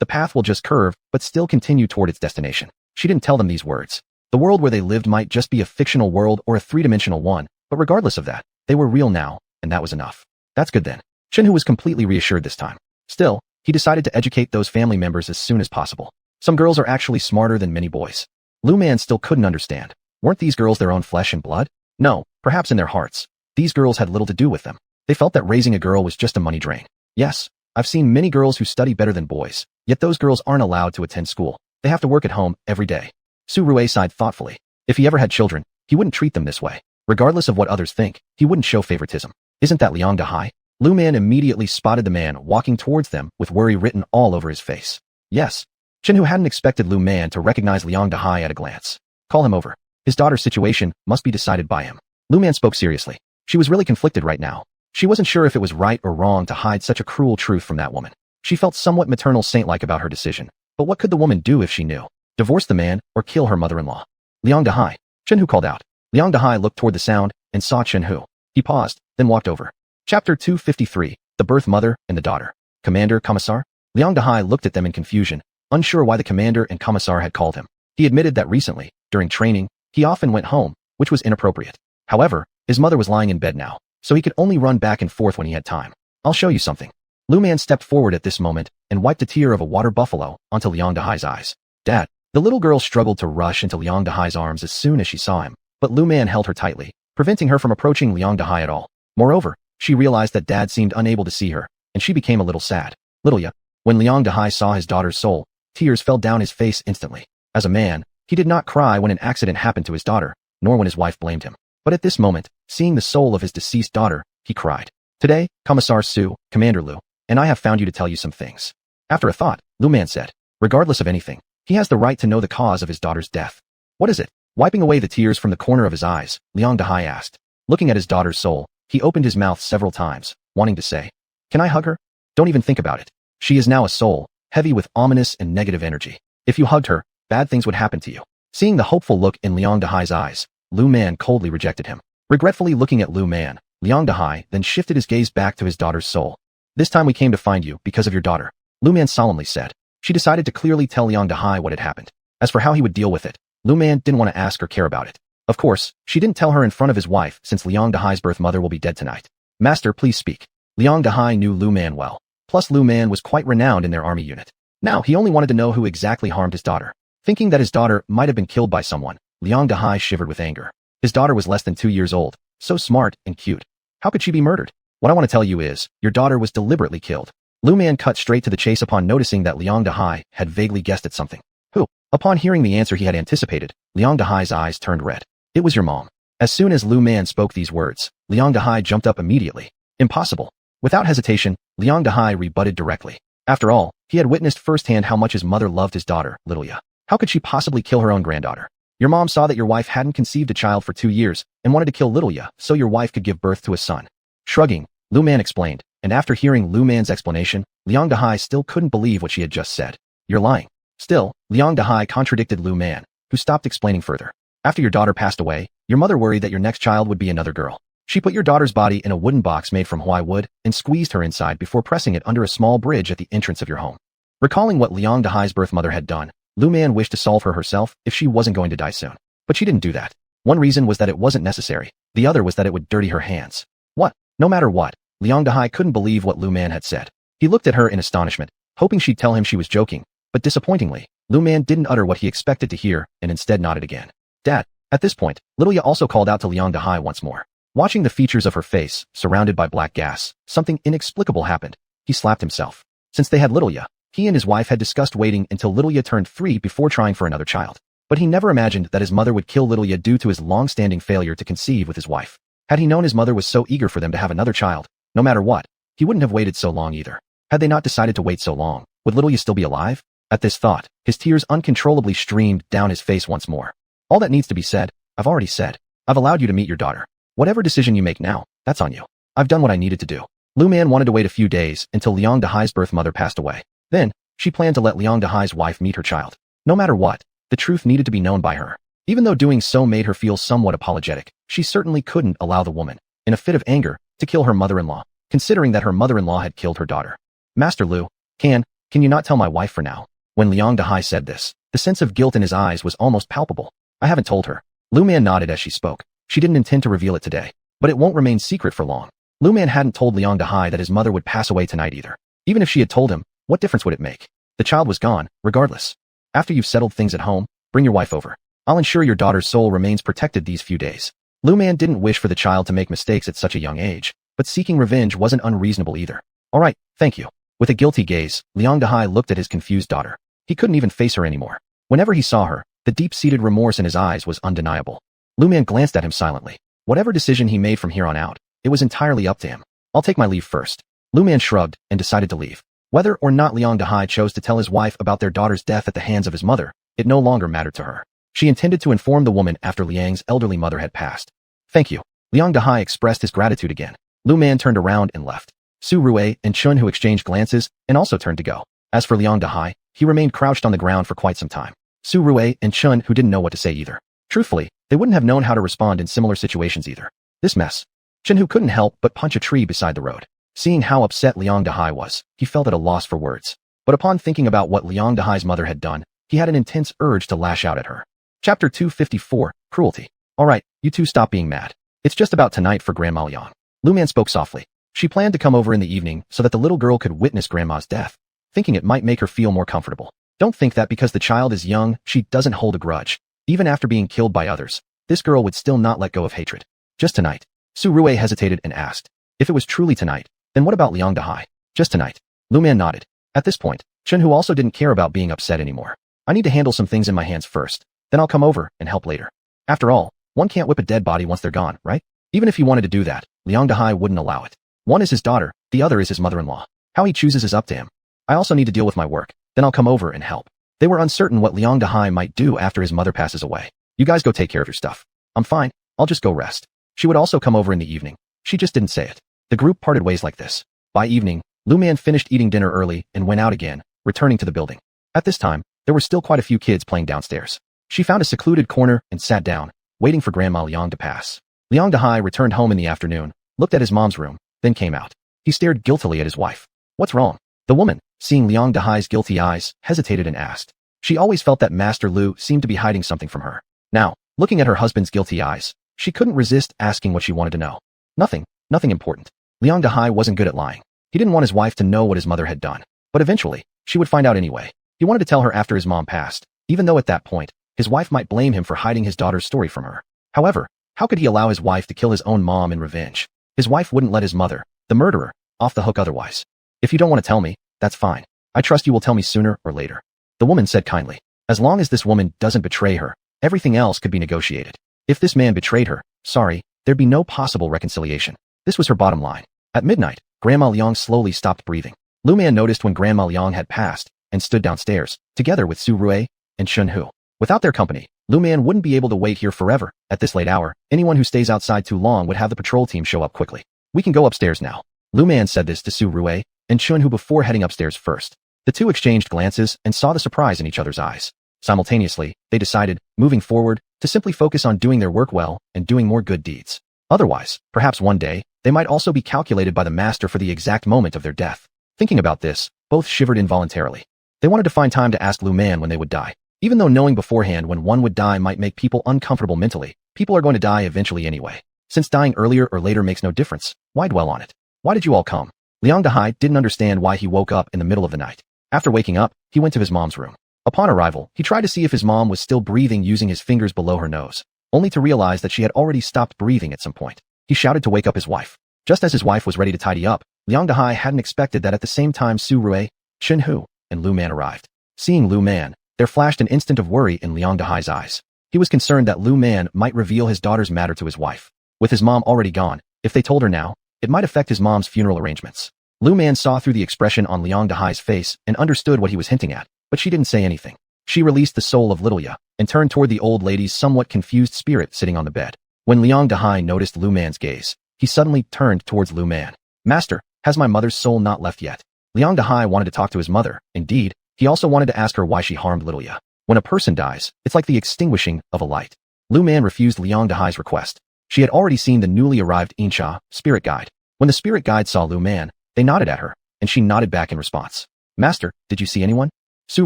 A: path will just curve, but still continue toward its destination. She didn't tell them these words. The world where they lived might just be a fictional world or a three-dimensional one, but regardless of that, they were real now, and that was enough. That's good then. Chun-Hu was completely reassured this time. Still, he decided to educate those family members as soon as possible. Some girls are actually smarter than many boys. Lu Man still couldn't understand. Weren't these girls their own flesh and blood? No, perhaps in their hearts. These girls had little to do with them. They felt that raising a girl was just a money drain. Yes, I've seen many girls who study better than boys, yet those girls aren't allowed to attend school. They have to work at home every day. Su Rui sighed thoughtfully. If he ever had children, he wouldn't treat them this way. Regardless of what others think, he wouldn't show favoritism. Isn't that Liang Dahai? Lu Man immediately spotted the man walking towards them with worry written all over his face. Yes. Chun-Hu hadn't expected Lu Man to recognize Liang Dahai at a glance. Call him over. His daughter's situation must be decided by him. Lu Man spoke seriously. She was really conflicted right now. She wasn't sure if it was right or wrong to hide such a cruel truth from that woman. She felt somewhat maternal saint-like about her decision. But what could the woman do if she knew? Divorce the man or kill her mother-in-law? Liang Dahai. Chun-Hu called out. Liang Dahai looked toward the sound and saw Chun-Hu. He paused, then walked over. Chapter 253, The Birth Mother and the Daughter. Commander, Commissar? Liang Dahai looked at them in confusion, unsure why the commander and commissar had called him. He admitted that recently, during training, he often went home, which was inappropriate. However, his mother was lying in bed now, so he could only run back and forth when he had time. I'll show you something. Lu Man stepped forward at this moment and wiped a tear of a water buffalo onto Liang Dahai's eyes. Dad. The little girl struggled to rush into Liang Dahai's arms as soon as she saw him, but Lu Man held her tightly, preventing her from approaching Liang Dahai at all. Moreover, she realized that Dad seemed unable to see her, and she became a little sad. Little ya. When Liang Dahai saw his daughter's soul, tears fell down his face instantly. As a man, he did not cry when an accident happened to his daughter, nor when his wife blamed him. But at this moment, seeing the soul of his deceased daughter, he cried. Today, Commissar Su, Commander Lu, and I have found you to tell you some things. After a thought, Lu Man said, regardless of anything, he has the right to know the cause of his daughter's death. What is it? Wiping away the tears from the corner of his eyes, Liang Dahai asked. Looking at his daughter's soul, he opened his mouth several times, wanting to say, Can I hug her? Don't even think about it. She is now a soul, heavy with ominous and negative energy. If you hugged her, bad things would happen to you. Seeing the hopeful look in Liang Dahai's eyes, Lu Man coldly rejected him. Regretfully looking at Lu Man, Liang Dahai then shifted his gaze back to his daughter's soul. This time we came to find you because of your daughter, Lu Man solemnly said. She decided to clearly tell Liang Dahai what had happened. As for how he would deal with it, Lu Man didn't want to ask or care about it. Of course, she didn't tell her in front of his wife since Liang Dahai's birth mother will be dead tonight. Master, please speak. Liang Dahai knew Lu Man well. Plus Lu Man was quite renowned in their army unit. Now, he only wanted to know who exactly harmed his daughter. Thinking that his daughter might have been killed by someone, Liang Dahai shivered with anger. His daughter was less than 2 years old, so smart and cute. How could she be murdered? What I want to tell you is, your daughter was deliberately killed. Lu Man cut straight to the chase upon noticing that Liang Dahai had vaguely guessed at something. Who? Upon hearing the answer he had anticipated, Liang Dahai's eyes turned red. It was your mom. As soon as Lu Man spoke these words, Liang Dahai jumped up immediately. Impossible. Without hesitation, Liang Dahai rebutted directly. After all, he had witnessed firsthand how much his mother loved his daughter, Lilia. How could she possibly kill her own granddaughter? Your mom saw that your wife hadn't conceived a child for 2 years and wanted to kill Lilia so your wife could give birth to a son. Shrugging, Lu Man explained, and after hearing Lu Man's explanation, Liang Dahai still couldn't believe what she had just said. You're lying. Still, Liang Dahai contradicted Lu Man, who stopped explaining further. After your daughter passed away, your mother worried that your next child would be another girl. She put your daughter's body in a wooden box made from Huai wood and squeezed her inside before pressing it under a small bridge at the entrance of your home. Recalling what Liang Dahai's birth mother had done, Lu Man wished to solve her herself if she wasn't going to die soon. But she didn't do that. One reason was that it wasn't necessary. The other was that it would dirty her hands. What? No matter what, Liang Dahai couldn't believe what Lu Man had said. He looked at her in astonishment, hoping she'd tell him she was joking, but disappointingly, Lu Man didn't utter what he expected to hear and instead nodded again. Dad. At this point, Lilia also called out to Liang Dahai once more. Watching the features of her face, surrounded by black gas, something inexplicable happened. He slapped himself. Since they had Lilia, he and his wife had discussed waiting until Lilia turned 3 before trying for another child. But he never imagined that his mother would kill Lilia due to his long-standing failure to conceive with his wife. Had he known his mother was so eager for them to have another child, no matter what, he wouldn't have waited so long either. Had they not decided to wait so long, would Lilia still be alive? At this thought, his tears uncontrollably streamed down his face once more. All that needs to be said, I've already said. I've allowed you to meet your daughter. Whatever decision you make now, that's on you. I've done what I needed to do. Lu Man wanted to wait a few days until Liang Dahai's birth mother passed away. Then, she planned to let Liang Dahai's wife meet her child. No matter what, the truth needed to be known by her. Even though doing so made her feel somewhat apologetic, she certainly couldn't allow the woman, in a fit of anger, to kill her mother-in-law, considering that her mother-in-law had killed her daughter. Master Lu, can you not tell my wife for now? When Liang Dahai said this, the sense of guilt in his eyes was almost palpable. I haven't told her. Lu Man nodded as she spoke. She didn't intend to reveal it today, but it won't remain secret for long. Lu Man hadn't told Liang Dahai that his mother would pass away tonight either. Even if she had told him, what difference would it make? The child was gone, regardless. After you've settled things at home, bring your wife over. I'll ensure your daughter's soul remains protected these few days. Lu Man didn't wish for the child to make mistakes at such a young age, but seeking revenge wasn't unreasonable either. All right, thank you. With a guilty gaze, Liang Dahai looked at his confused daughter. He couldn't even face her anymore. Whenever he saw her, the deep-seated remorse in his eyes was undeniable. Lu Man glanced at him silently. Whatever decision he made from here on out, it was entirely up to him. I'll take my leave first. Lu Man shrugged and decided to leave. Whether or not Liang Dahai chose to tell his wife about their daughter's death at the hands of his mother, it no longer mattered to her. She intended to inform the woman after Liang's elderly mother had passed. Thank you. Liang Dahai expressed his gratitude again. Lu Man turned around and left. Su Rui and Chun Hu exchanged glances and also turned to go. As for Liang Dahai, he remained crouched on the ground for quite some time. Su Rui and Chun Hu didn't know what to say either. Truthfully, they wouldn't have known how to respond in similar situations either. This mess. Chun Hu couldn't help but punch a tree beside the road. Seeing how upset Liang Dahai was, he felt at a loss for words. But upon thinking about what Liang Dahai's mother had done, he had an intense urge to lash out at her. Chapter 254, Cruelty. Alright, you two stop being mad. It's just about tonight for Grandma Liang. Lu Man spoke softly. She planned to come over in the evening so that the little girl could witness Grandma's death, thinking it might make her feel more comfortable. Don't think that because the child is young, she doesn't hold a grudge. Even after being killed by others, this girl would still not let go of hatred. Just tonight. Su Rui hesitated and asked. If it was truly tonight, then what about Liang Dahai? Just tonight. Lu Man nodded. At this point, Chun Hu also didn't care about being upset anymore. I need to handle some things in my hands first, then I'll come over and help later. After all, one can't whip a dead body once they're gone, right? Even if he wanted to do that, Liang Dahai wouldn't allow it. One is his daughter, the other is his mother-in-law. How he chooses is up to him. I also need to deal with my work, then I'll come over and help. They were uncertain what Liang Dahai might do after his mother passes away. You guys go take care of your stuff. I'm fine, I'll just go rest. She would also come over in the evening. She just didn't say it. The group parted ways like this. By evening, Lu Man finished eating dinner early and went out again, returning to the building. At this time, there were still quite a few kids playing downstairs. She found a secluded corner and sat down, waiting for Grandma Liang to pass. Liang Dahai returned home in the afternoon, looked at his mom's room, then came out. He stared guiltily at his wife. What's wrong? The woman, seeing Liang Dahai's guilty eyes, hesitated and asked. She always felt that Master Lu seemed to be hiding something from her. Now, Looking at her husband's guilty eyes, she couldn't resist asking what she wanted to know. Nothing important. Liang Dahai wasn't good at lying. He didn't want his wife to know what his mother had done. But eventually, she would find out anyway. He wanted to tell her after his mom passed, even though at that point, his wife might blame him for hiding his daughter's story from her. However, how could he allow his wife to kill his own mom in revenge? His wife wouldn't let his mother, the murderer, off the hook otherwise. If you don't want to tell me, that's fine. I trust you will tell me sooner or later. The woman said kindly. As long as this woman doesn't betray her, everything else could be negotiated. If this man betrayed her, sorry, there'd be no possible reconciliation. This was her bottom line. At midnight, Grandma Liang slowly stopped breathing. Lu Man noticed when Grandma Liang had passed and stood downstairs, together with Su Rui and Shun Hu. Without their company, Lu Man wouldn't be able to wait here forever. At this late hour, anyone who stays outside too long would have the patrol team show up quickly. We can go upstairs now. Lu Man said this to Su Rui and Shun Hu before heading upstairs first. The two exchanged glances and saw the surprise in each other's eyes. Simultaneously, they decided, moving forward, to simply focus on doing their work well and doing more good deeds. Otherwise, perhaps one day, they might also be calculated by the master for the exact moment of their death. Thinking about this, both shivered involuntarily. They wanted to find time to ask Lu Man when they would die. Even though knowing beforehand when one would die might make people uncomfortable mentally, people are going to die eventually anyway. Since dying earlier or later makes no difference, why dwell on it? Why did you all come? Liang Dahai didn't understand why he woke up in the middle of the night. After waking up, he went to his mom's room. Upon arrival, he tried to see if his mom was still breathing using his fingers below her nose, only to realize that she had already stopped breathing at some point. He shouted to wake up his wife. Just as his wife was ready to tidy up, Liang Dahai hadn't expected that at the same time Su Rui, Shen Hu, and Lu Man arrived. Seeing Lu Man, there flashed an instant of worry in Liang Dahai's eyes. He was concerned that Lu Man might reveal his daughter's matter to his wife. With his mom already gone, if they told her now, it might affect his mom's funeral arrangements. Lu Man saw through the expression on Liang Dahai's face and understood what he was hinting at, but she didn't say anything. She released the soul of little Ya and turned toward the old lady's somewhat confused spirit sitting on the bed. When Liang Dahai noticed Lu Man's gaze, he suddenly turned towards Lu Man. Master, has my mother's soul not left yet? Liang Dahai wanted to talk to his mother. Indeed, he also wanted to ask her why she harmed little Ya. When a person dies, it's like the extinguishing of a light. Lu Man refused Liang Dahai's request. She had already seen the newly arrived engsub, spirit guide. When the spirit guide saw Lu Man, they nodded at her, and she nodded back in response. Master, did you see anyone? Su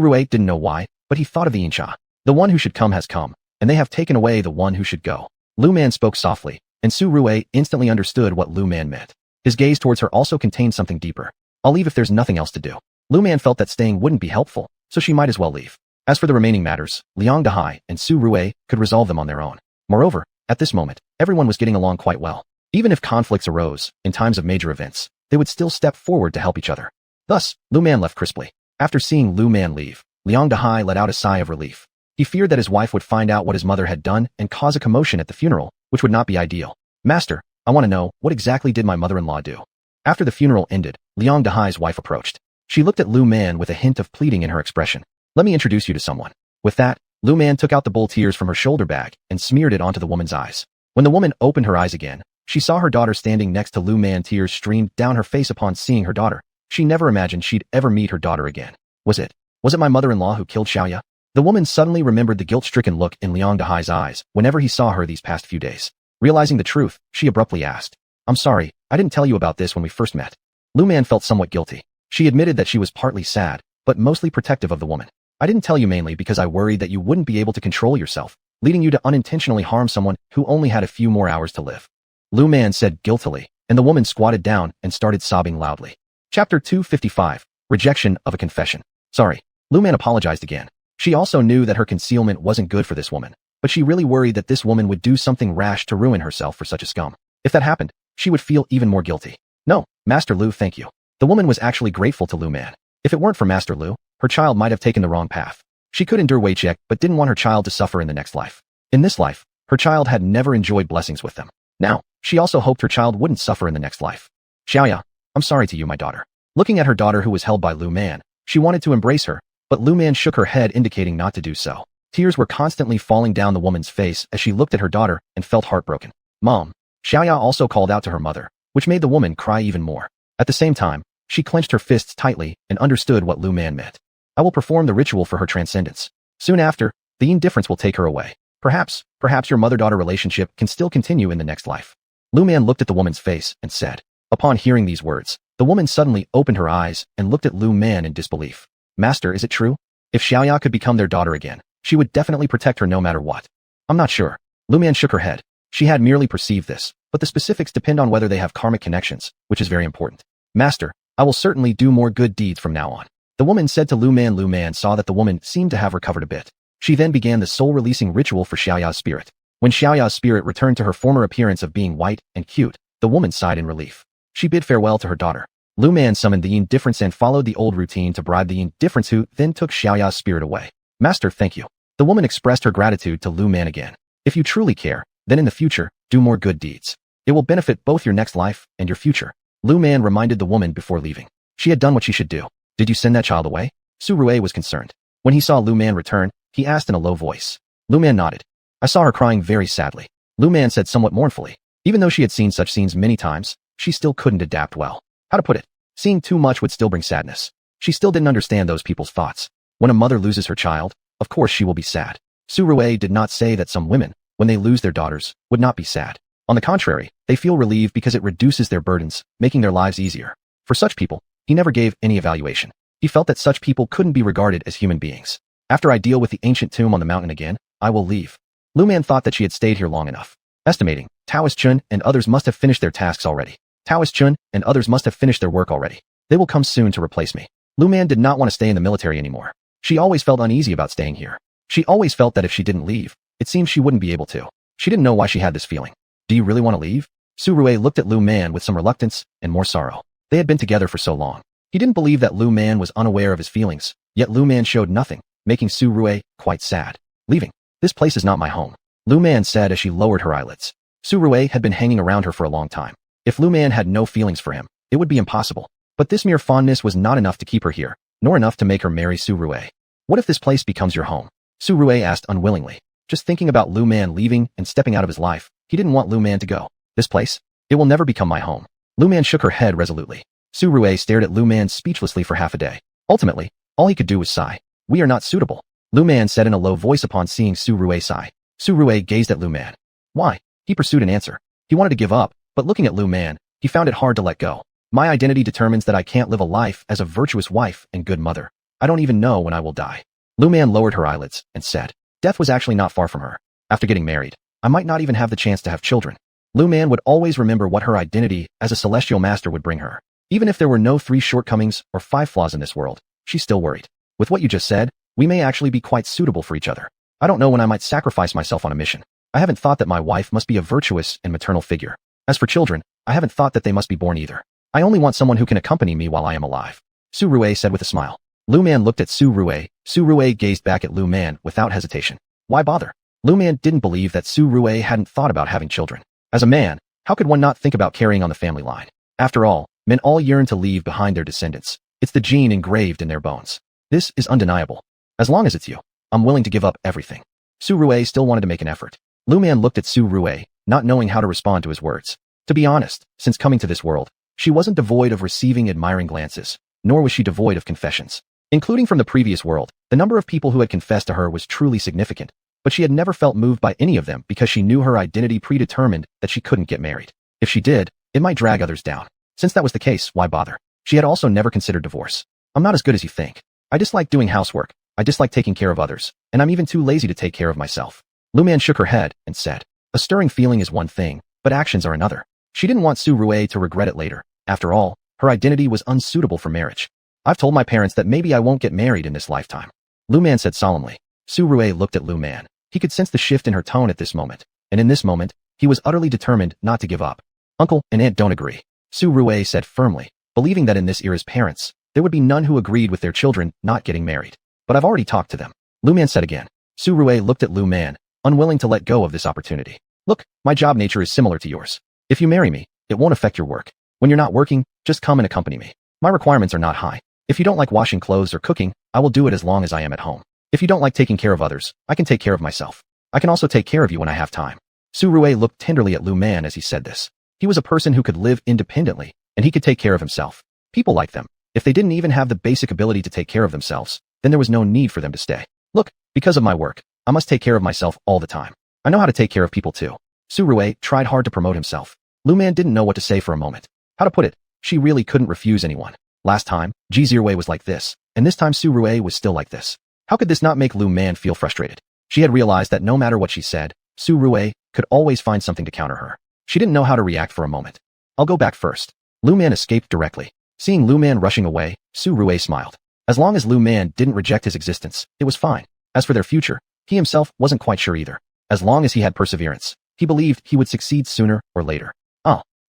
A: Rui didn't know why, but he thought of the engsub. The one who should come has come, and they have taken away the one who should go. Lu Man spoke softly, and Su Rui instantly understood what Lu Man meant. His gaze towards her also contained something deeper. I'll leave if there's nothing else to do. Lu Man felt that staying wouldn't be helpful, so she might as well leave. As for the remaining matters, Liang Dahai and Su Rui could resolve them on their own. Moreover, at this moment, everyone was getting along quite well. Even if conflicts arose, in times of major events, they would still step forward to help each other. Thus, Lu Man left crisply. After seeing Lu Man leave, Liang Dahai let out a sigh of relief. He feared that his wife would find out what his mother had done and cause a commotion at the funeral, which would not be ideal. Master, I want to know, what exactly did my mother-in-law do? After the funeral ended, Liang Dahai's wife approached. She looked at Lu Man with a hint of pleading in her expression. Let me introduce you to someone. With that, Lu Man took out the bull tears from her shoulder bag and smeared it onto the woman's eyes. When the woman opened her eyes again, she saw her daughter standing next to Lu Man. Tears streamed down her face upon seeing her daughter. She never imagined she'd ever meet her daughter again. Was it my mother-in-law who killed Xiaoya? The woman suddenly remembered the guilt-stricken look in Liang Dahai's eyes whenever he saw her these past few days. Realizing the truth, she abruptly asked, I'm sorry, I didn't tell you about this when we first met. Lu Man felt somewhat guilty. She admitted that she was partly sad, but mostly protective of the woman. I didn't tell you mainly because I worried that you wouldn't be able to control yourself, leading you to unintentionally harm someone who only had a few more hours to live. Lu Man said guiltily, and the woman squatted down and started sobbing loudly. Chapter 255, Rejection of a Confession. Sorry. Lu Man apologized again. She also knew that her concealment wasn't good for this woman, but she really worried that this woman would do something rash to ruin herself for such a scum. If that happened, she would feel even more guilty. No, Master Lu, thank you. The woman was actually grateful to Lu Man. If it weren't for Master Lu, her child might have taken the wrong path. She could endure Weichek, but didn't want her child to suffer in the next life. In this life, her child had never enjoyed blessings with them. Now, she also hoped her child wouldn't suffer in the next life. Xiaoya, I'm sorry to you, my daughter. Looking at her daughter who was held by Lu Man, she wanted to embrace her, but Lu Man shook her head indicating not to do so. Tears were constantly falling down the woman's face as she looked at her daughter and felt heartbroken. Mom. Xiaoya also called out to her mother, which made the woman cry even more. At the same time, she clenched her fists tightly and understood what Lu Man meant. I will perform the ritual for her transcendence. Soon after, the indifference will take her away. Perhaps your mother-daughter relationship can still continue in the next life. Lu Man looked at the woman's face and said. Upon hearing these words, the woman suddenly opened her eyes and looked at Lu Man in disbelief. Master, is it true? If Xiaoya could become their daughter again, she would definitely protect her no matter what. I'm not sure. Lu Man shook her head. She had merely perceived this, but the specifics depend on whether they have karmic connections, which is very important. Master, I will certainly do more good deeds from now on. The woman said to Lu Man. Lu Man saw that the woman seemed to have recovered a bit. She then began the soul-releasing ritual for Xiaoya's spirit. When Xiaoya's spirit returned to her former appearance of being white and cute, the woman sighed in relief. She bid farewell to her daughter. Lu Man summoned the indifference and followed the old routine to bribe the indifference, who then took Xiaoya's spirit away. Master, thank you. The woman expressed her gratitude to Lu Man again. If you truly care, then in the future, do more good deeds. It will benefit both your next life and your future. Lu Man reminded the woman before leaving. She had done what she should do. Did you send that child away? Su Rui was concerned. When he saw Lu Man return, he asked in a low voice. Lu Man nodded. I saw her crying very sadly. Lu Man said somewhat mournfully. Even though she had seen such scenes many times, she still couldn't adapt well. How to put it? Seeing too much would still bring sadness. She still didn't understand those people's thoughts. When a mother loses her child, of course she will be sad. Su Rui did not say that some women, when they lose their daughters, would not be sad. On the contrary, they feel relieved because it reduces their burdens, making their lives easier. For such people, he never gave any evaluation. He felt that such people couldn't be regarded as human beings. After I deal with the ancient tomb on the mountain again, I will leave. Lu Man thought that she had stayed here long enough. Estimating, Taoist Chun and others must have finished their tasks already. Taoist Chun and others must have finished their work already. They will come soon to replace me. Lu Man did not want to stay in the military anymore. She always felt uneasy about staying here. She always felt that if she didn't leave, it seemed she wouldn't be able to. She didn't know why she had this feeling. Do you really want to leave? Su Rui looked at Lu Man with some reluctance and more sorrow. They had been together for so long. He didn't believe that Lu Man was unaware of his feelings, yet Lu Man showed nothing, making Su Rui quite sad. Leaving. This place is not my home, Lu Man said as she lowered her eyelids. Su Rui had been hanging around her for a long time. If Lu Man had no feelings for him, it would be impossible. But this mere fondness was not enough to keep her here, nor enough to make her marry Su Rui. What if this place becomes your home? Su Rui asked unwillingly. Just thinking about Lu Man leaving and stepping out of his life, he didn't want Lu Man to go. This place? It will never become my home. Lu Man shook her head resolutely. Su Rui stared at Lu Man speechlessly for half a day. Ultimately, all he could do was sigh. We are not suitable, Lu Man said in a low voice upon seeing Su Rui sigh. Su Rui gazed at Lu Man. Why? He pursued an answer. He wanted to give up, but looking at Lu Man, he found it hard to let go. My identity determines that I can't live a life as a virtuous wife and good mother. I don't even know when I will die. Lu Man lowered her eyelids and said, death was actually not far from her. After getting married, I might not even have the chance to have children. Lu Man would always remember what her identity as a celestial master would bring her. Even if there were no 3 shortcomings or 5 flaws in this world, she still worried. With what you just said, we may actually be quite suitable for each other. I don't know when I might sacrifice myself on a mission. I haven't thought that my wife must be a virtuous and maternal figure. As for children, I haven't thought that they must be born either. I only want someone who can accompany me while I am alive, Su Rui said with a smile. Lu Man looked at Su Rui. Su Rui gazed back at Lu Man without hesitation. Why bother? Lu Man didn't believe that Su Rui hadn't thought about having children. As a man, how could one not think about carrying on the family line? After all, men all yearn to leave behind their descendants. It's the gene engraved in their bones. This is undeniable. As long as it's you, I'm willing to give up everything. Su Rui still wanted to make an effort. Lu Man looked at Su Rui, not knowing how to respond to his words. To be honest, since coming to this world, she wasn't devoid of receiving admiring glances, nor was she devoid of confessions. Including from the previous world, the number of people who had confessed to her was truly significant, but she had never felt moved by any of them because she knew her identity predetermined that she couldn't get married. If she did, it might drag others down. Since that was the case, why bother? She had also never considered divorce. I'm not as good as you think. I dislike doing housework, I dislike taking care of others, and I'm even too lazy to take care of myself. Lu Man shook her head and said, a stirring feeling is one thing, but actions are another. She didn't want Su Rui to regret it later. After all, her identity was unsuitable for marriage. I've told my parents that maybe I won't get married in this lifetime, Lu Man said solemnly. Su Rui looked at Lu Man. He could sense the shift in her tone at this moment, and in this moment, he was utterly determined not to give up. Uncle and aunt don't agree, Su Rui said firmly, believing that in this era's parents, there would be none who agreed with their children not getting married. But I've already talked to them, Lu Man said again. Su Rui looked at Lu Man, unwilling to let go of this opportunity. Look, my job nature is similar to yours. If you marry me, it won't affect your work. When you're not working, just come and accompany me. My requirements are not high. If you don't like washing clothes or cooking, I will do it as long as I am at home. If you don't like taking care of others, I can take care of myself. I can also take care of you when I have time. Su Rui looked tenderly at Lu Man as he said this. He was a person who could live independently, and he could take care of himself. People like them. If they didn't even have the basic ability to take care of themselves, then there was no need for them to stay. Look, because of my work, I must take care of myself all the time. I know how to take care of people too. Su Rui tried hard to promote himself. Lu Man didn't know what to say for a moment. How to put it? She really couldn't refuse anyone. Last time, Xia Kingdom was like this, and this time Su Rui was still like this. How could this not make Lu Man feel frustrated? She had realized that no matter what she said, Su Rui could always find something to counter her. She didn't know how to react for a moment. I'll go back first. Lu Man escaped directly. Seeing Lu Man rushing away, Su Rui smiled. As long as Lu Man didn't reject his existence, it was fine. As for their future, he himself wasn't quite sure either. As long as he had perseverance, he believed he would succeed sooner or later.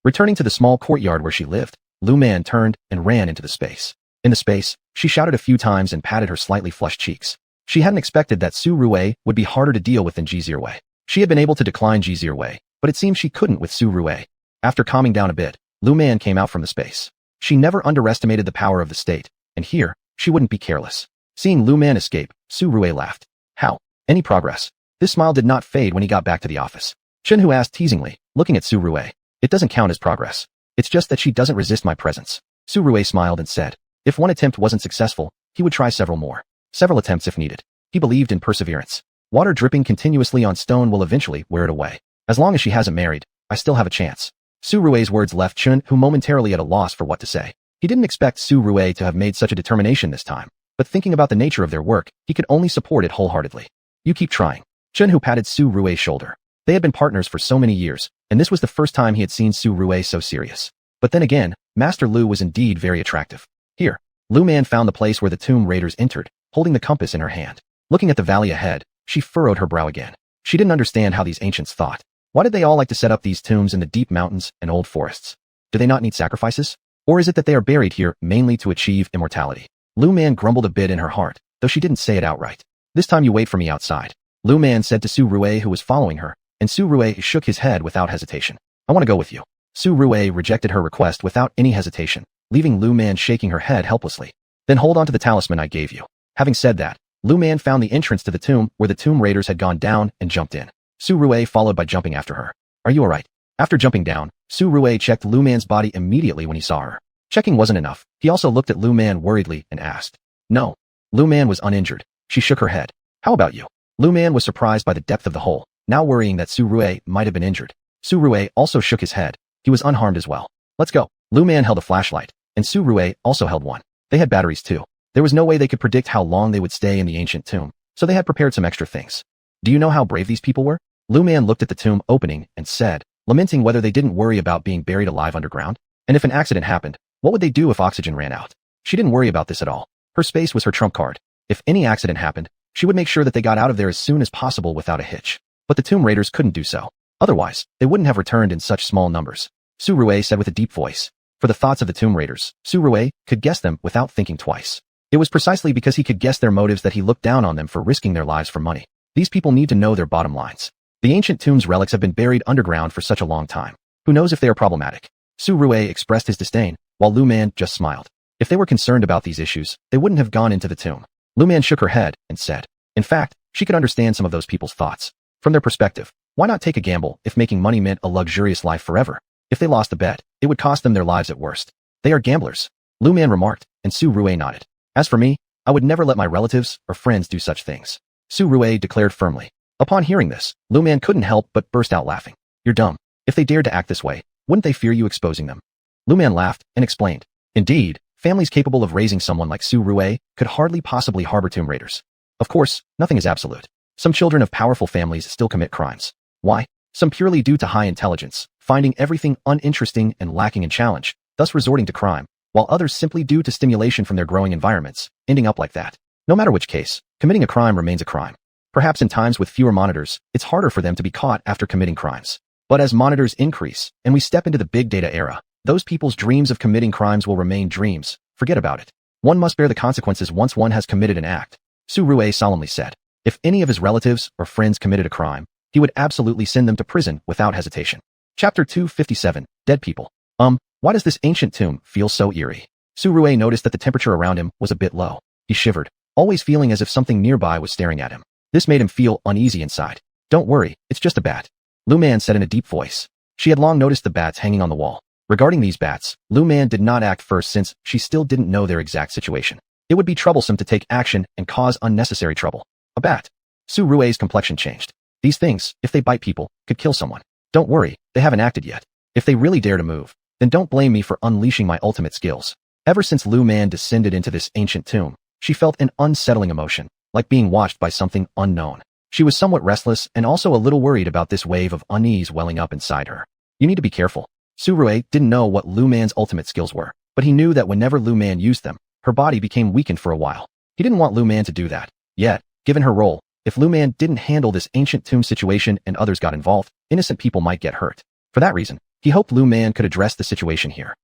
A: Returning to the small courtyard where she lived, Lu Man turned and ran into the space. In the space, she shouted a few times and patted her slightly flushed cheeks. She hadn't expected that Su Rui would be harder to deal with than Xia Wei. She had been able to decline Xia Wei, but it seemed she couldn't with Su Rui. After calming down a bit, Lu Man came out from the space. She never underestimated the power of the state, and here, she wouldn't be careless. Seeing Lu Man escape, Su Rui laughed. How? Any progress? This smile did not fade when he got back to the office. Chen-Hu asked teasingly, looking at Su Rui. It doesn't count as progress. It's just that she doesn't resist my presence. Su Rui smiled and said, if one attempt wasn't successful, he would try several more. Several attempts if needed. He believed in perseverance. Water dripping continuously on stone will eventually wear it away. As long as she hasn't married, I still have a chance. Su Rui's words left Chen-Hu momentarily at a loss for what to say. He didn't expect Su Rui to have made such a determination this time, but thinking about the nature of their work, he could only support it wholeheartedly. You keep trying. Chen-Hu patted Su Rui's shoulder. They had been partners for so many years, and this was the first time he had seen Su Rui so serious. But then again, Master Lu was indeed very attractive. Here, Lu Man found the place where the tomb raiders entered, holding the compass in her hand. Looking at the valley ahead, she furrowed her brow again. She didn't understand how these ancients thought. Why did they all like to set up these tombs in the deep mountains and old forests? Do they not need sacrifices? Or is it that they are buried here mainly to achieve immortality? Lu Man grumbled a bit in her heart, though she didn't say it outright. This time you wait for me outside. Lu Man said to Su Rui who was following her, and Su Rui shook his head without hesitation. I want to go with you. Su Rui rejected her request without any hesitation, leaving Lu Man shaking her head helplessly. Then hold on to the talisman I gave you. Having said that, Lu Man found the entrance to the tomb where the tomb raiders had gone down and jumped in. Su Rui followed by jumping after her. Are you alright? After jumping down, Su Rui checked Lu Man's body immediately when he saw her. Checking wasn't enough. He also looked at Lu Man worriedly and asked. No. Lu Man was uninjured. She shook her head. How about you? Lu Man was surprised by the depth of the hole, now worrying that Su Rui might have been injured. Su Rui also shook his head. He was unharmed as well. Let's go. Lu Man held a flashlight, and Su Rui also held one. They had batteries too. There was no way they could predict how long they would stay in the ancient tomb, so they had prepared some extra things. Do you know how brave these people were? Lu Man looked at the tomb opening and said, lamenting whether they didn't worry about being buried alive underground. And if an accident happened, what would they do if oxygen ran out? She didn't worry about this at all. Her space was her trump card. If any accident happened, she would make sure that they got out of there as soon as possible without a hitch. But the tomb raiders couldn't do so. Otherwise, they wouldn't have returned in such small numbers. Su Rui said with a deep voice. For the thoughts of the tomb raiders, Su Rui could guess them without thinking twice. It was precisely because he could guess their motives that he looked down on them for risking their lives for money. These people need to know their bottom lines. The ancient tomb's relics have been buried underground for such a long time. Who knows if they are problematic? Su Rui expressed his disdain, while Lu Man just smiled. If they were concerned about these issues, they wouldn't have gone into the tomb. Lu Man shook her head and said. In fact, she could understand some of those people's thoughts. From their perspective, why not take a gamble if making money meant a luxurious life forever? If they lost the bet, it would cost them their lives at worst. They are gamblers. Lu Man remarked, and Su Rui nodded. As for me, I would never let my relatives or friends do such things. Su Rui declared firmly. Upon hearing this, Lu Man couldn't help but burst out laughing. You're dumb. If they dared to act this way, wouldn't they fear you exposing them? Lu Man laughed and explained. Indeed, families capable of raising someone like Su Rui could hardly possibly harbor tomb raiders. Of course, nothing is absolute. Some children of powerful families still commit crimes. Why? Some purely due to high intelligence, finding everything uninteresting and lacking in challenge, thus resorting to crime, while others simply due to stimulation from their growing environments, ending up like that. No matter which case, committing a crime remains a crime. Perhaps in times with fewer monitors, it's harder for them to be caught after committing crimes. But as monitors increase, and we step into the big data era, those people's dreams of committing crimes will remain dreams. Forget about it. One must bear the consequences once one has committed an act. Su Rui solemnly said. If any of his relatives or friends committed a crime, he would absolutely send them to prison without hesitation. Chapter 257, Dead People. Why does this ancient tomb feel so eerie? Su Rui noticed that the temperature around him was a bit low. He shivered, always feeling as if something nearby was staring at him. This made him feel uneasy inside. Don't worry, it's just a bat. Lu Man said in a deep voice. She had long noticed the bats hanging on the wall. Regarding these bats, Lu Man did not act first since she still didn't know their exact situation. It would be troublesome to take action and cause unnecessary trouble. A bat. Su Rui's complexion changed. These things, if they bite people, could kill someone. Don't worry, they haven't acted yet. If they really dare to move, then don't blame me for unleashing my ultimate skills. Ever since Lu Man descended into this ancient tomb, she felt an unsettling emotion, like being watched by something unknown. She was somewhat restless and also a little worried about this wave of unease welling up inside her. You need to be careful. Su Rui didn't know what Lu Man's ultimate skills were, but he knew that whenever Lu Man used them, her body became weakened for a while. He didn't want Lu Man to do that. Yet, given her role, if Lu Man didn't handle this ancient tomb situation and others got involved, innocent people might get hurt. For that reason, he hoped Lu Man could address the situation here.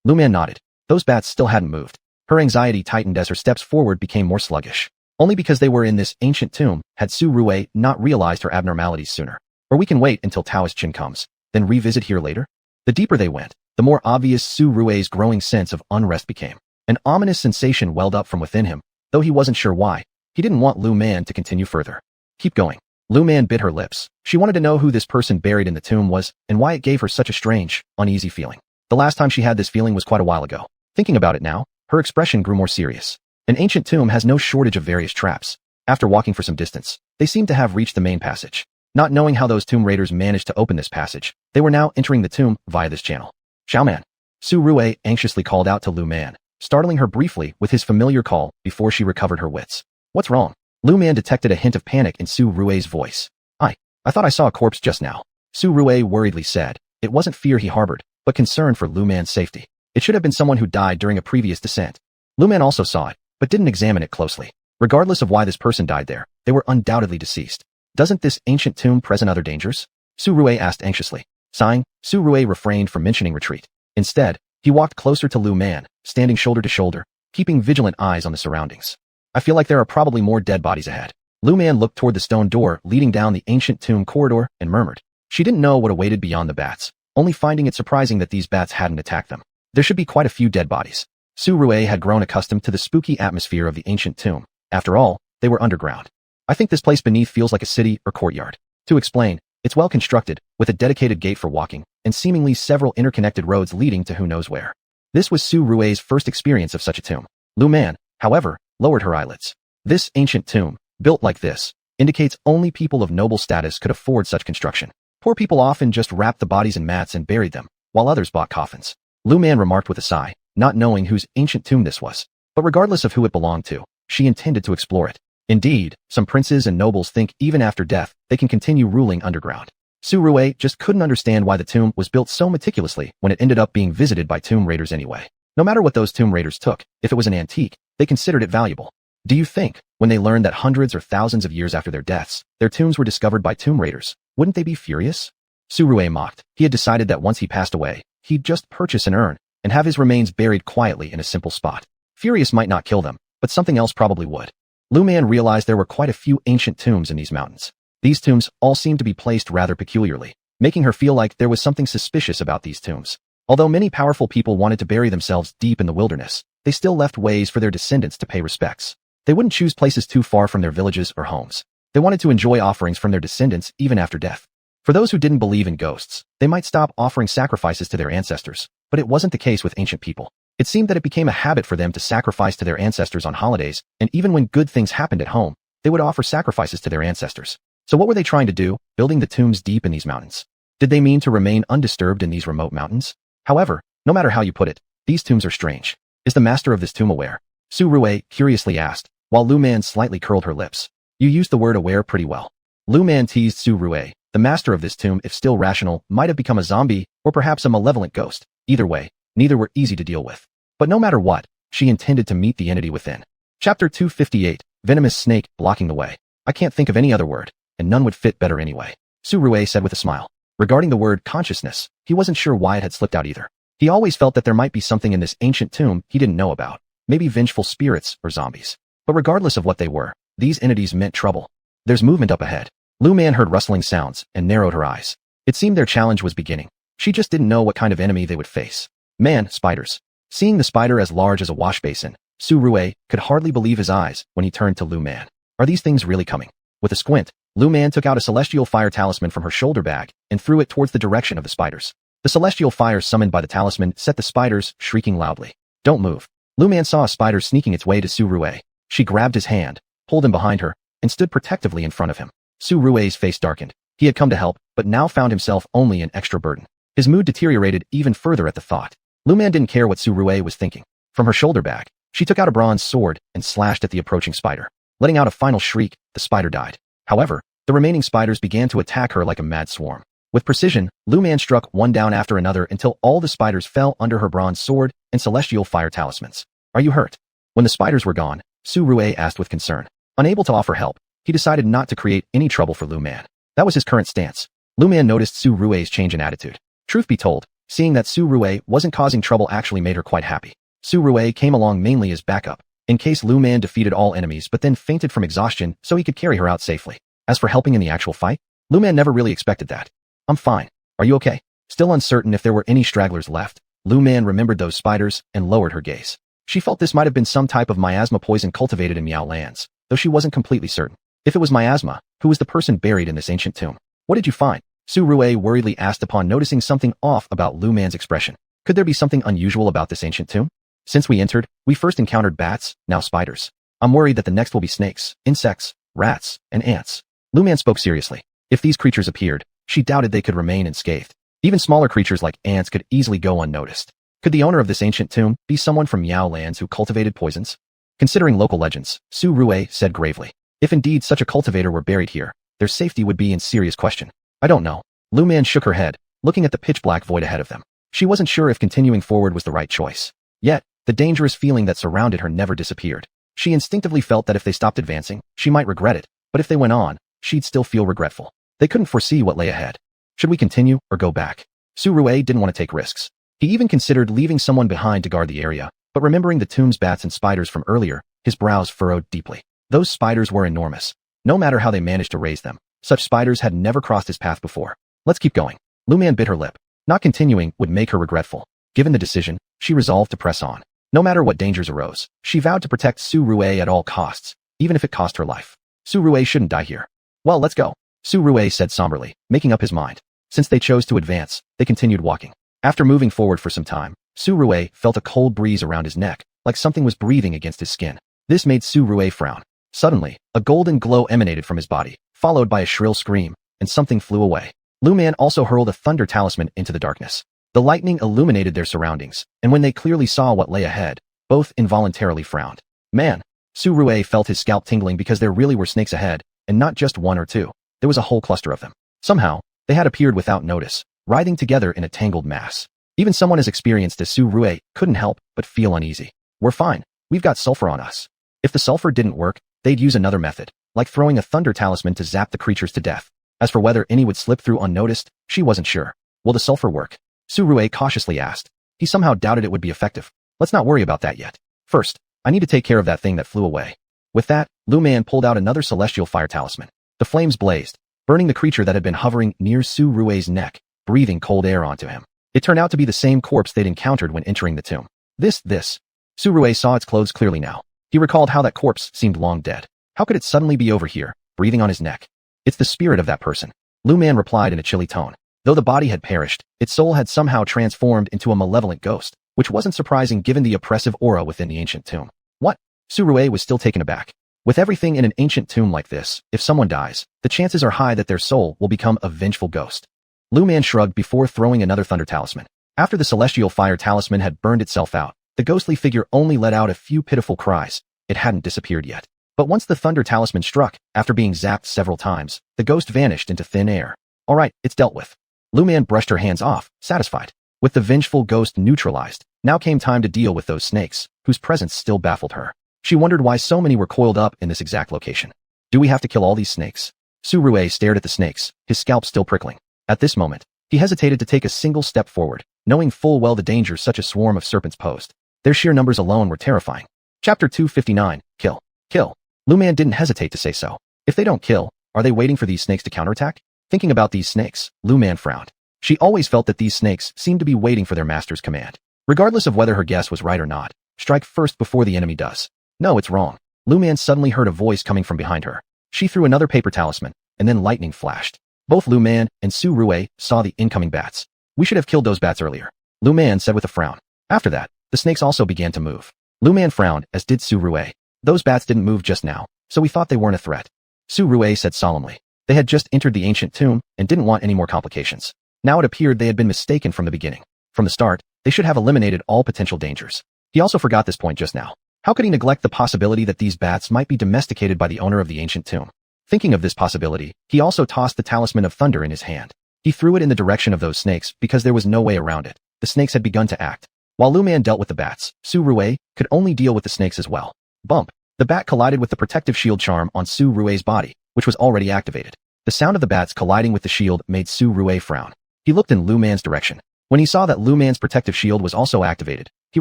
A: Lu Man nodded. Those bats still hadn't moved. Her anxiety tightened as her steps forward became more sluggish. Only because they were in this ancient tomb had Su Rui not realized her abnormalities sooner. Or we can wait until Taoist Chin comes, then revisit here later? The deeper they went, the more obvious Su Rui's growing sense of unrest became. An ominous sensation welled up from within him, though he wasn't sure why. He didn't want Lu Man to continue further. Keep going. Lu Man bit her lips. She wanted to know who this person buried in the tomb was and why it gave her such a strange, uneasy feeling. The last time she had this feeling was quite a while ago. Thinking about it now, her expression grew more serious. An ancient tomb has no shortage of various traps. After walking for some distance, they seemed to have reached the main passage. Not knowing how those tomb raiders managed to open this passage, they were now entering the tomb via this channel. Xiaoman. Su Rui anxiously called out to Lu Man, startling her briefly with his familiar call before she recovered her wits. What's wrong? Lu Man detected a hint of panic in Su Rui's voice. I thought I saw a corpse just now. Su Rui worriedly said. It wasn't fear he harbored, but concern for Lu Man's safety. It should have been someone who died during a previous descent. Lu Man also saw it, but didn't examine it closely. Regardless of why this person died there, they were undoubtedly deceased. Doesn't this ancient tomb present other dangers? Su Rui asked anxiously. Sighing, Su Rui refrained from mentioning retreat. Instead, he walked closer to Lu Man, standing shoulder to shoulder, keeping vigilant eyes on the surroundings. I feel like there are probably more dead bodies ahead. Lu Man looked toward the stone door leading down the ancient tomb corridor and murmured. She didn't know what awaited beyond the bats, only finding it surprising that these bats hadn't attacked them. There should be quite a few dead bodies. Su Rui had grown accustomed to the spooky atmosphere of the ancient tomb. After all, they were underground. I think this place beneath feels like a city or courtyard. To explain, it's well constructed, with a dedicated gate for walking, and seemingly several interconnected roads leading to who knows where. This was Su Rui's first experience of such a tomb. Lu Man, however, lowered her eyelids. This ancient tomb, built like this, indicates only people of noble status could afford such construction. Poor people often just wrapped the bodies in mats and buried them, while others bought coffins. Lu Man remarked with a sigh, not knowing whose ancient tomb this was. But regardless of who it belonged to, she intended to explore it. Indeed, some princes and nobles think even after death, they can continue ruling underground. Su Rui just couldn't understand why the tomb was built so meticulously when it ended up being visited by tomb raiders anyway. No matter what those tomb raiders took, if it was an antique, they considered it valuable. Do you think, when they learned that hundreds or thousands of years after their deaths, their tombs were discovered by tomb raiders, wouldn't they be furious? Su Rui mocked. He had decided that once he passed away, he'd just purchase an urn and have his remains buried quietly in a simple spot. Furious might not kill them, but something else probably would. Lu Man realized there were quite a few ancient tombs in these mountains. These tombs all seemed to be placed rather peculiarly, making her feel like there was something suspicious about these tombs. Although many powerful people wanted to bury themselves deep in the wilderness, they still left ways for their descendants to pay respects. They wouldn't choose places too far from their villages or homes. They wanted to enjoy offerings from their descendants even after death. For those who didn't believe in ghosts, they might stop offering sacrifices to their ancestors, but it wasn't the case with ancient people. It seemed that it became a habit for them to sacrifice to their ancestors on holidays, and even when good things happened at home, they would offer sacrifices to their ancestors. So what were they trying to do, building the tombs deep in these mountains? Did they mean to remain undisturbed in these remote mountains? However, no matter how you put it, these tombs are strange. Is the master of this tomb aware? Su Rui curiously asked, while Lu Man slightly curled her lips. You used the word aware pretty well. Lu Man teased Su Rui. The master of this tomb, if still rational, might have become a zombie, or perhaps a malevolent ghost. Either way, neither were easy to deal with. But no matter what, she intended to meet the entity within. Chapter 258, Venomous Snake, Blocking the Way. I can't think of any other word, and none would fit better anyway. Su Rui said with a smile. Regarding the word consciousness, he wasn't sure why it had slipped out either. He always felt that there might be something in this ancient tomb he didn't know about. Maybe vengeful spirits or zombies. But regardless of what they were, these entities meant trouble. There's movement up ahead. Lu Man heard rustling sounds and narrowed her eyes. It seemed their challenge was beginning. She just didn't know what kind of enemy they would face. Man, spiders. Seeing the spider as large as a wash basin, Su Rui could hardly believe his eyes when he turned to Lu Man. Are these things really coming? With a squint, Lu Man took out a celestial fire talisman from her shoulder bag and threw it towards the direction of the spiders. The celestial fire summoned by the talisman set the spiders shrieking loudly. Don't move. Lu Man saw a spider sneaking its way to Su Rui. She grabbed his hand, pulled him behind her, and stood protectively in front of him. Su Rui's face darkened. He had come to help, but now found himself only an extra burden. His mood deteriorated even further at the thought. Lu Man didn't care what Su Rui was thinking. From her shoulder bag, she took out a bronze sword and slashed at the approaching spider. Letting out a final shriek, the spider died. However, the remaining spiders began to attack her like a mad swarm. With precision, Lu Man struck one down after another until all the spiders fell under her bronze sword and celestial fire talismans. Are you hurt? When the spiders were gone, Su Rue asked with concern. Unable to offer help, he decided not to create any trouble for Lu Man. That was his current stance. Lu Man noticed Su Rue's change in attitude. Truth be told, seeing that Su Rue wasn't causing trouble actually made her quite happy. Su Rue came along mainly as backup, in case Lu Man defeated all enemies but then fainted from exhaustion so he could carry her out safely. As for helping in the actual fight, Lu Man never really expected that. I'm fine. Are you okay? Still uncertain if there were any stragglers left, Lu Man remembered those spiders and lowered her gaze. She felt this might have been some type of miasma poison cultivated in Miao lands, though she wasn't completely certain. If it was miasma, who was the person buried in this ancient tomb? What did you find? Su Rue worriedly asked upon noticing something off about Lu Man's expression. Could there be something unusual about this ancient tomb? Since we entered, we first encountered bats, now spiders. I'm worried that the next will be snakes, insects, rats, and ants. Lu Man spoke seriously. If these creatures appeared, she doubted they could remain unscathed. Even smaller creatures like ants could easily go unnoticed. Could the owner of this ancient tomb be someone from Miao lands who cultivated poisons? Considering local legends, Su Rue said gravely. If indeed such a cultivator were buried here, their safety would be in serious question. I don't know. Lu Man shook her head, looking at the pitch-black void ahead of them. She wasn't sure if continuing forward was the right choice. Yet, the dangerous feeling that surrounded her never disappeared. She instinctively felt that if they stopped advancing, she might regret it, but if they went on, she'd still feel regretful. They couldn't foresee what lay ahead. Should we continue or go back? Su Rue didn't want to take risks. He even considered leaving someone behind to guard the area, but remembering the tomb's bats and spiders from earlier, his brows furrowed deeply. Those spiders were enormous. No matter how they managed to raise them, such spiders had never crossed his path before. Let's keep going. Lu Man bit her lip. Not continuing would make her regretful. Given the decision, she resolved to press on. No matter what dangers arose, she vowed to protect Su Rue at all costs, even if it cost her life. Su Rue shouldn't die here. Well, let's go, Su Rue said somberly, making up his mind. Since they chose to advance, they continued walking. After moving forward for some time, Su Rue felt a cold breeze around his neck, like something was breathing against his skin. This made Su Rue frown. Suddenly, a golden glow emanated from his body, followed by a shrill scream, and something flew away. Lu Man also hurled a thunder talisman into the darkness. The lightning illuminated their surroundings, and when they clearly saw what lay ahead, both involuntarily frowned. Man! Su Rue felt his scalp tingling because there really were snakes ahead, and not just one or two. There was a whole cluster of them. Somehow, they had appeared without notice, writhing together in a tangled mass. Even someone as experienced as Su Rue couldn't help but feel uneasy. We're fine. We've got sulfur on us. If the sulfur didn't work, they'd use another method, like throwing a thunder talisman to zap the creatures to death. As for whether any would slip through unnoticed, she wasn't sure. Will the sulfur work? Su Rue cautiously asked. He somehow doubted it would be effective. Let's not worry about that yet. First, I need to take care of that thing that flew away. With that, Lu Man pulled out another celestial fire talisman. The flames blazed, burning the creature that had been hovering near Su Rue's neck, breathing cold air onto him. It turned out to be the same corpse they'd encountered when entering the tomb. This. Su Rue saw its clothes clearly now. He recalled how that corpse seemed long dead. How could it suddenly be over here, breathing on his neck? It's the spirit of that person. Lu Man replied in a chilly tone. Though the body had perished, its soul had somehow transformed into a malevolent ghost, which wasn't surprising given the oppressive aura within the ancient tomb. What? Su Rue was still taken aback. With everything in an ancient tomb like this, if someone dies, the chances are high that their soul will become a vengeful ghost. Lu Man shrugged before throwing another thunder talisman. After the celestial fire talisman had burned itself out, the ghostly figure only let out a few pitiful cries. It hadn't disappeared yet. But once the thunder talisman struck, after being zapped several times, the ghost vanished into thin air. All right, it's dealt with. Lu Man brushed her hands off, satisfied. With the vengeful ghost neutralized, now came time to deal with those snakes, whose presence still baffled her. She wondered why so many were coiled up in this exact location. Do we have to kill all these snakes? Su Rue stared at the snakes, his scalp still prickling. At this moment, he hesitated to take a single step forward, knowing full well the dangers such a swarm of serpents posed. Their sheer numbers alone were terrifying. Chapter 259, Kill. Kill. Lu Man didn't hesitate to say so. If they don't kill, are they waiting for these snakes to counterattack? Thinking about these snakes, Lu Man frowned. She always felt that these snakes seemed to be waiting for their master's command. Regardless of whether her guess was right or not, strike first before the enemy does. No, it's wrong. Lu Man suddenly heard a voice coming from behind her. She threw another paper talisman, and then lightning flashed. Both Lu Man and Su Rue saw the incoming bats. We should have killed those bats earlier, Lu Man said with a frown. After that, the snakes also began to move. Lu Man frowned, as did Su Rue. Those bats didn't move just now, so we thought they weren't a threat. Su Rue said solemnly. They had just entered the ancient tomb and didn't want any more complications. Now it appeared they had been mistaken from the beginning. From the start, they should have eliminated all potential dangers. He also forgot this point just now. How could he neglect the possibility that these bats might be domesticated by the owner of the ancient tomb? Thinking of this possibility, he also tossed the talisman of thunder in his hand. He threw it in the direction of those snakes because there was no way around it. The snakes had begun to act. While Lu Man dealt with the bats, Su Rui could only deal with the snakes as well. Bump! The bat collided with the protective shield charm on Su Rui's body, which was already activated. The sound of the bats colliding with the shield made Su Rui frown. He looked in Lu Man's direction. When he saw that Lu Man's protective shield was also activated, he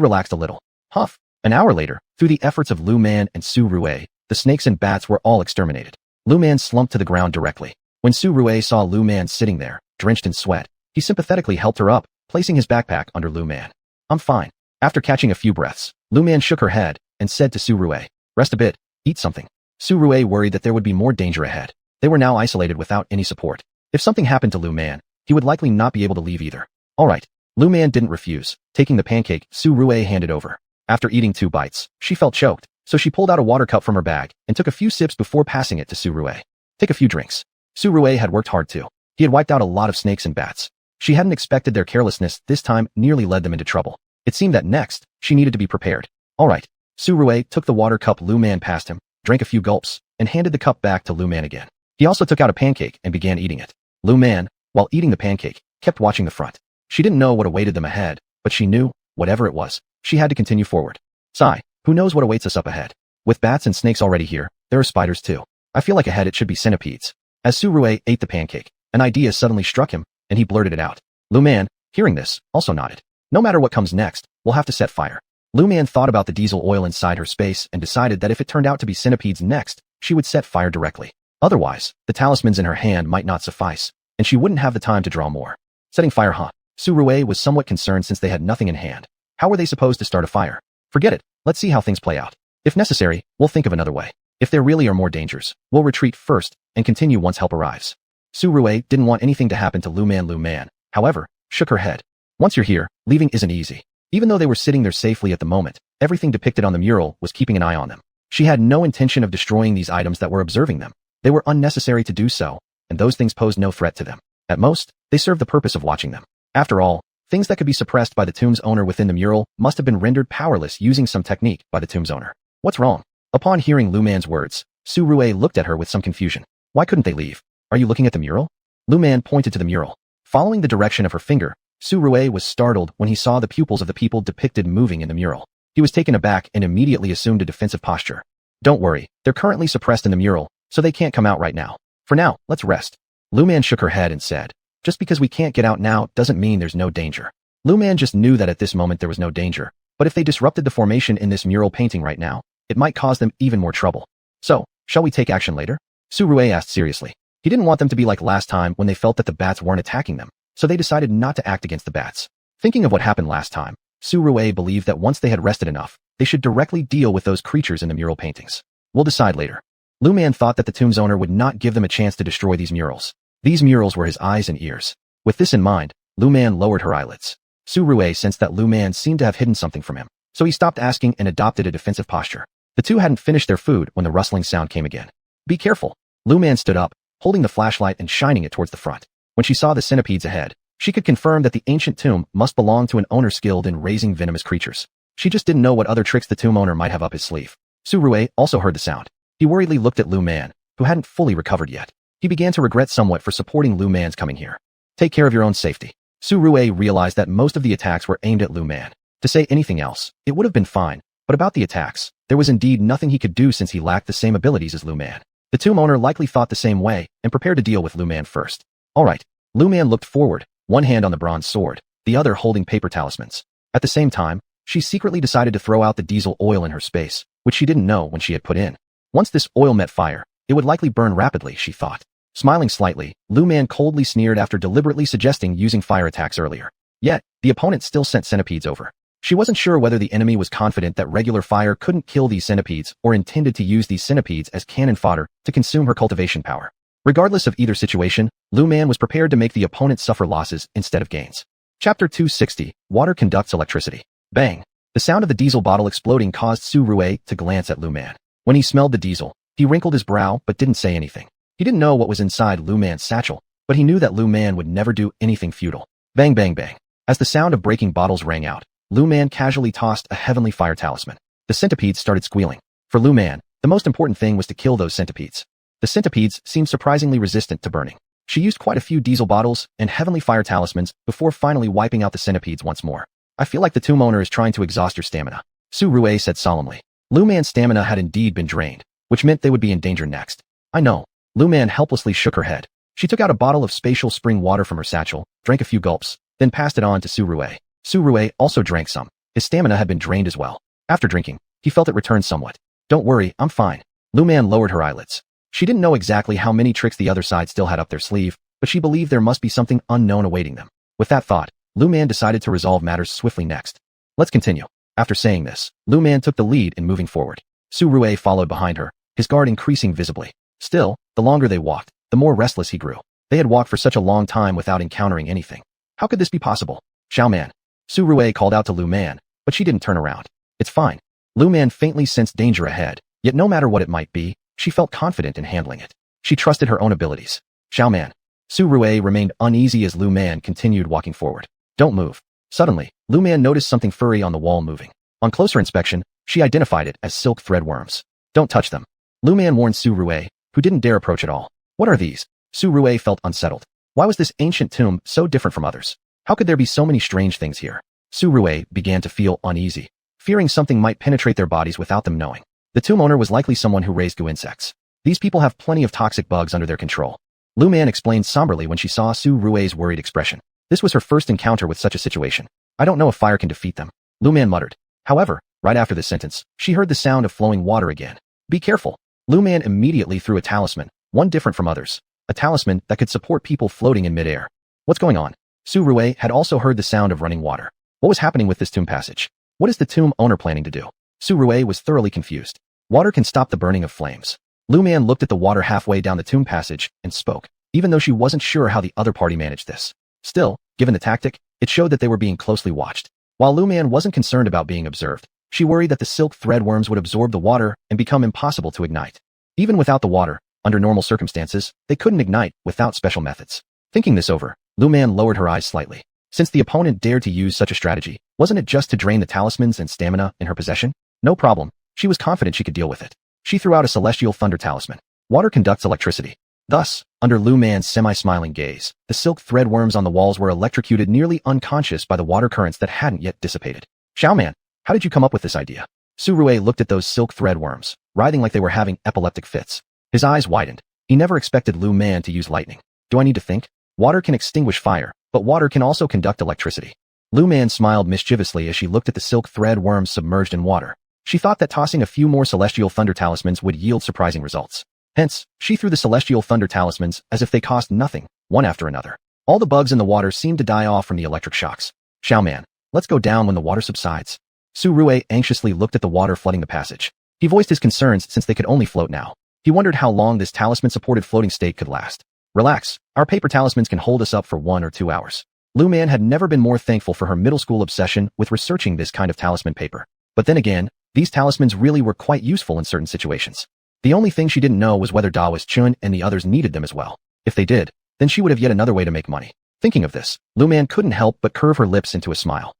A: relaxed a little. Huff! An hour later, through the efforts of Lu Man and Su Rui, the snakes and bats were all exterminated. Lu Man slumped to the ground directly. When Su Rui saw Lu Man sitting there, drenched in sweat, he sympathetically helped her up, placing his backpack under Lu Man. I'm fine. After catching a few breaths, Lu Man shook her head and said to Su Rui, rest a bit, eat something. Su Rui worried that there would be more danger ahead. They were now isolated without any support. If something happened to Lu Man, he would likely not be able to leave either. All right. Lu Man didn't refuse, taking the pancake Su Rui handed over. After eating 2 bites, she felt choked, so she pulled out a water cup from her bag and took a few sips before passing it to Su Rui. Take a few drinks. Su Rui had worked hard too. He had wiped out a lot of snakes and bats. She hadn't expected their carelessness this time nearly led them into trouble. It seemed that next, she needed to be prepared. All right. Su Rui took the water cup Lu Man passed him, drank a few gulps, and handed the cup back to Lu Man again. He also took out a pancake and began eating it. Lu Man, while eating the pancake, kept watching the front. She didn't know what awaited them ahead, but she knew, whatever it was, she had to continue forward. Sigh, who knows what awaits us up ahead? With bats and snakes already here, there are spiders too. I feel like ahead it should be centipedes. As Su Rui ate the pancake, an idea suddenly struck him, and he blurted it out. Lu Man, hearing this, also nodded. No matter what comes next, we'll have to set fire. Lu Man thought about the diesel oil inside her space and decided that if it turned out to be centipedes next, she would set fire directly. Otherwise, the talismans in her hand might not suffice, and she wouldn't have the time to draw more. Setting fire, huh? Su Rui was somewhat concerned since they had nothing in hand. How were they supposed to start a fire? Forget it, let's see how things play out. If necessary, we'll think of another way. If there really are more dangers, we'll retreat first and continue once help arrives. Su Rui didn't want anything to happen to Lu Man, however, shook her head. Once you're here, leaving isn't easy. Even though they were sitting there safely at the moment, everything depicted on the mural was keeping an eye on them. She had no intention of destroying these items that were observing them. They were unnecessary to do so, and those things posed no threat to them. At most, they served the purpose of watching them. After all, things that could be suppressed by the tomb's owner within the mural must have been rendered powerless using some technique by the tomb's owner. What's wrong? Upon hearing Lu Man's words, Su Rui looked at her with some confusion. Why couldn't they leave? Are you looking at the mural? Lu Man pointed to the mural. Following the direction of her finger, Su Rui was startled when he saw the pupils of the people depicted moving in the mural. He was taken aback and immediately assumed a defensive posture. Don't worry, they're currently suppressed in the mural, so they can't come out right now. For now, let's rest. Lu Man shook her head and said, just because we can't get out now doesn't mean there's no danger. Lu Man just knew that at this moment there was no danger, but if they disrupted the formation in this mural painting right now, it might cause them even more trouble. So, shall we take action later? Su Rui asked seriously. He didn't want them to be like last time when they felt that the bats weren't attacking them, so they decided not to act against the bats. Thinking of what happened last time, Su Rui believed that once they had rested enough, they should directly deal with those creatures in the mural paintings. We'll decide later. Lu Man thought that the tomb's owner would not give them a chance to destroy these murals. These murals were his eyes and ears. With this in mind, Lu Man lowered her eyelids. Su Rui sensed that Lu Man seemed to have hidden something from him, so he stopped asking and adopted a defensive posture. The two hadn't finished their food when the rustling sound came again. Be careful. Lu Man stood up, holding the flashlight and shining it towards the front. When she saw the centipedes ahead, she could confirm that the ancient tomb must belong to an owner skilled in raising venomous creatures. She just didn't know what other tricks the tomb owner might have up his sleeve. Su Rui also heard the sound. He worriedly looked at Lu Man, who hadn't fully recovered yet. He began to regret somewhat for supporting Lu Man's coming here. Take care of your own safety. Su Rui realized that most of the attacks were aimed at Lu Man. To say anything else, it would have been fine, but about the attacks, there was indeed nothing he could do since he lacked the same abilities as Lu Man. The tomb owner likely thought the same way and prepared to deal with Lu Man first. All right. Lu Man looked forward, one hand on the bronze sword, the other holding paper talismans. At the same time, she secretly decided to throw out the diesel oil in her space, which she didn't know when she had put in. Once this oil met fire, it would likely burn rapidly, she thought. Smiling slightly, Lu Man coldly sneered after deliberately suggesting using fire attacks earlier. Yet, the opponent still sent centipedes over. She wasn't sure whether the enemy was confident that regular fire couldn't kill these centipedes or intended to use these centipedes as cannon fodder to consume her cultivation power. Regardless of either situation, Lu Man was prepared to make the opponent suffer losses instead of gains. Chapter 260, Water Conducts Electricity. Bang! The sound of the diesel bottle exploding caused Su Rui to glance at Lu Man. When he smelled the diesel, he wrinkled his brow but didn't say anything. He didn't know what was inside Lu Man's satchel, but he knew that Lu Man would never do anything futile. Bang bang bang. As the sound of breaking bottles rang out, Lu Man casually tossed a heavenly fire talisman. The centipedes started squealing. For Lu Man, the most important thing was to kill those centipedes. The centipedes seemed surprisingly resistant to burning. She used quite a few diesel bottles and heavenly fire talismans before finally wiping out the centipedes once more. I feel like the tomb owner is trying to exhaust your stamina, Su Rue said solemnly. Lu Man's stamina had indeed been drained, which meant they would be in danger next. I know. Lu Man helplessly shook her head. She took out a bottle of spatial spring water from her satchel, drank a few gulps, then passed it on to Su Rue. Su Rue also drank some. His stamina had been drained as well. After drinking, he felt it return somewhat. Don't worry, I'm fine. Lu Man lowered her eyelids. She didn't know exactly how many tricks the other side still had up their sleeve, but she believed there must be something unknown awaiting them. With that thought, Lu Man decided to resolve matters swiftly next. Let's continue. After saying this, Lu Man took the lead in moving forward. Su Rue followed behind her, his guard increasing visibly. Still, the longer they walked, the more restless he grew. They had walked for such a long time without encountering anything. How could this be possible? Xiao Man. Su Rue called out to Lu Man, but she didn't turn around. It's fine. Lu Man faintly sensed danger ahead, yet no matter what it might be, she felt confident in handling it. She trusted her own abilities. Xiao Man. Su Rue remained uneasy as Lu Man continued walking forward. Don't move. Suddenly, Lu Man noticed something furry on the wall moving. On closer inspection, she identified it as silk thread worms. Don't touch them. Lu Man warned Su Rue, who didn't dare approach at all. What are these? Su Rue felt unsettled. Why was this ancient tomb so different from others? How could there be so many strange things here? Su Rue began to feel uneasy, fearing something might penetrate their bodies without them knowing. The tomb owner was likely someone who raised goo insects. These people have plenty of toxic bugs under their control. Lu Man explained somberly when she saw Su Rue's worried expression. This was her first encounter with such a situation. I don't know if fire can defeat them. Lu Man muttered. However, right after this sentence, she heard the sound of flowing water again. Be careful. Lu Man immediately threw a talisman, one different from others. A talisman that could support people floating in midair. What's going on? Su Rue had also heard the sound of running water. What was happening with this tomb passage? What is the tomb owner planning to do? Su Rue was thoroughly confused. Water can stop the burning of flames. Lu Man looked at the water halfway down the tomb passage and spoke, even though she wasn't sure how the other party managed this. Still, given the tactic, it showed that they were being closely watched. While Lu Man wasn't concerned about being observed, she worried that the silk thread worms would absorb the water and become impossible to ignite. Even without the water, under normal circumstances, they couldn't ignite without special methods. Thinking this over, Lu Man lowered her eyes slightly. Since the opponent dared to use such a strategy, wasn't it just to drain the talismans and stamina in her possession? No problem. She was confident she could deal with it. She threw out a celestial thunder talisman. Water conducts electricity. Thus, under Lu Man's semi-smiling gaze, the silk thread worms on the walls were electrocuted nearly unconscious by the water currents that hadn't yet dissipated. Xiao Man, how did you come up with this idea? Su Rue looked at those silk thread worms, writhing like they were having epileptic fits. His eyes widened. He never expected Lu Man to use lightning. Do I need to think? Water can extinguish fire, but water can also conduct electricity. Lu Man smiled mischievously as she looked at the silk thread worms submerged in water. She thought that tossing a few more celestial thunder talismans would yield surprising results. Hence, she threw the celestial thunder talismans as if they cost nothing, one after another. All the bugs in the water seemed to die off from the electric shocks. Xiao Man, let's go down when the water subsides. Su Rue anxiously looked at the water flooding the passage. He voiced his concerns since they could only float now. He wondered how long this talisman-supported floating state could last. Relax, our paper talismans can hold us up for 1 or 2 hours. Lu Man had never been more thankful for her middle school obsession with researching this kind of talisman paper. But then again, these talismans really were quite useful in certain situations. The only thing she didn't know was whether Daoist Chun and the others needed them as well. If they did, then she would have yet another way to make money. Thinking of this, Lu Man couldn't help but curve her lips into a smile.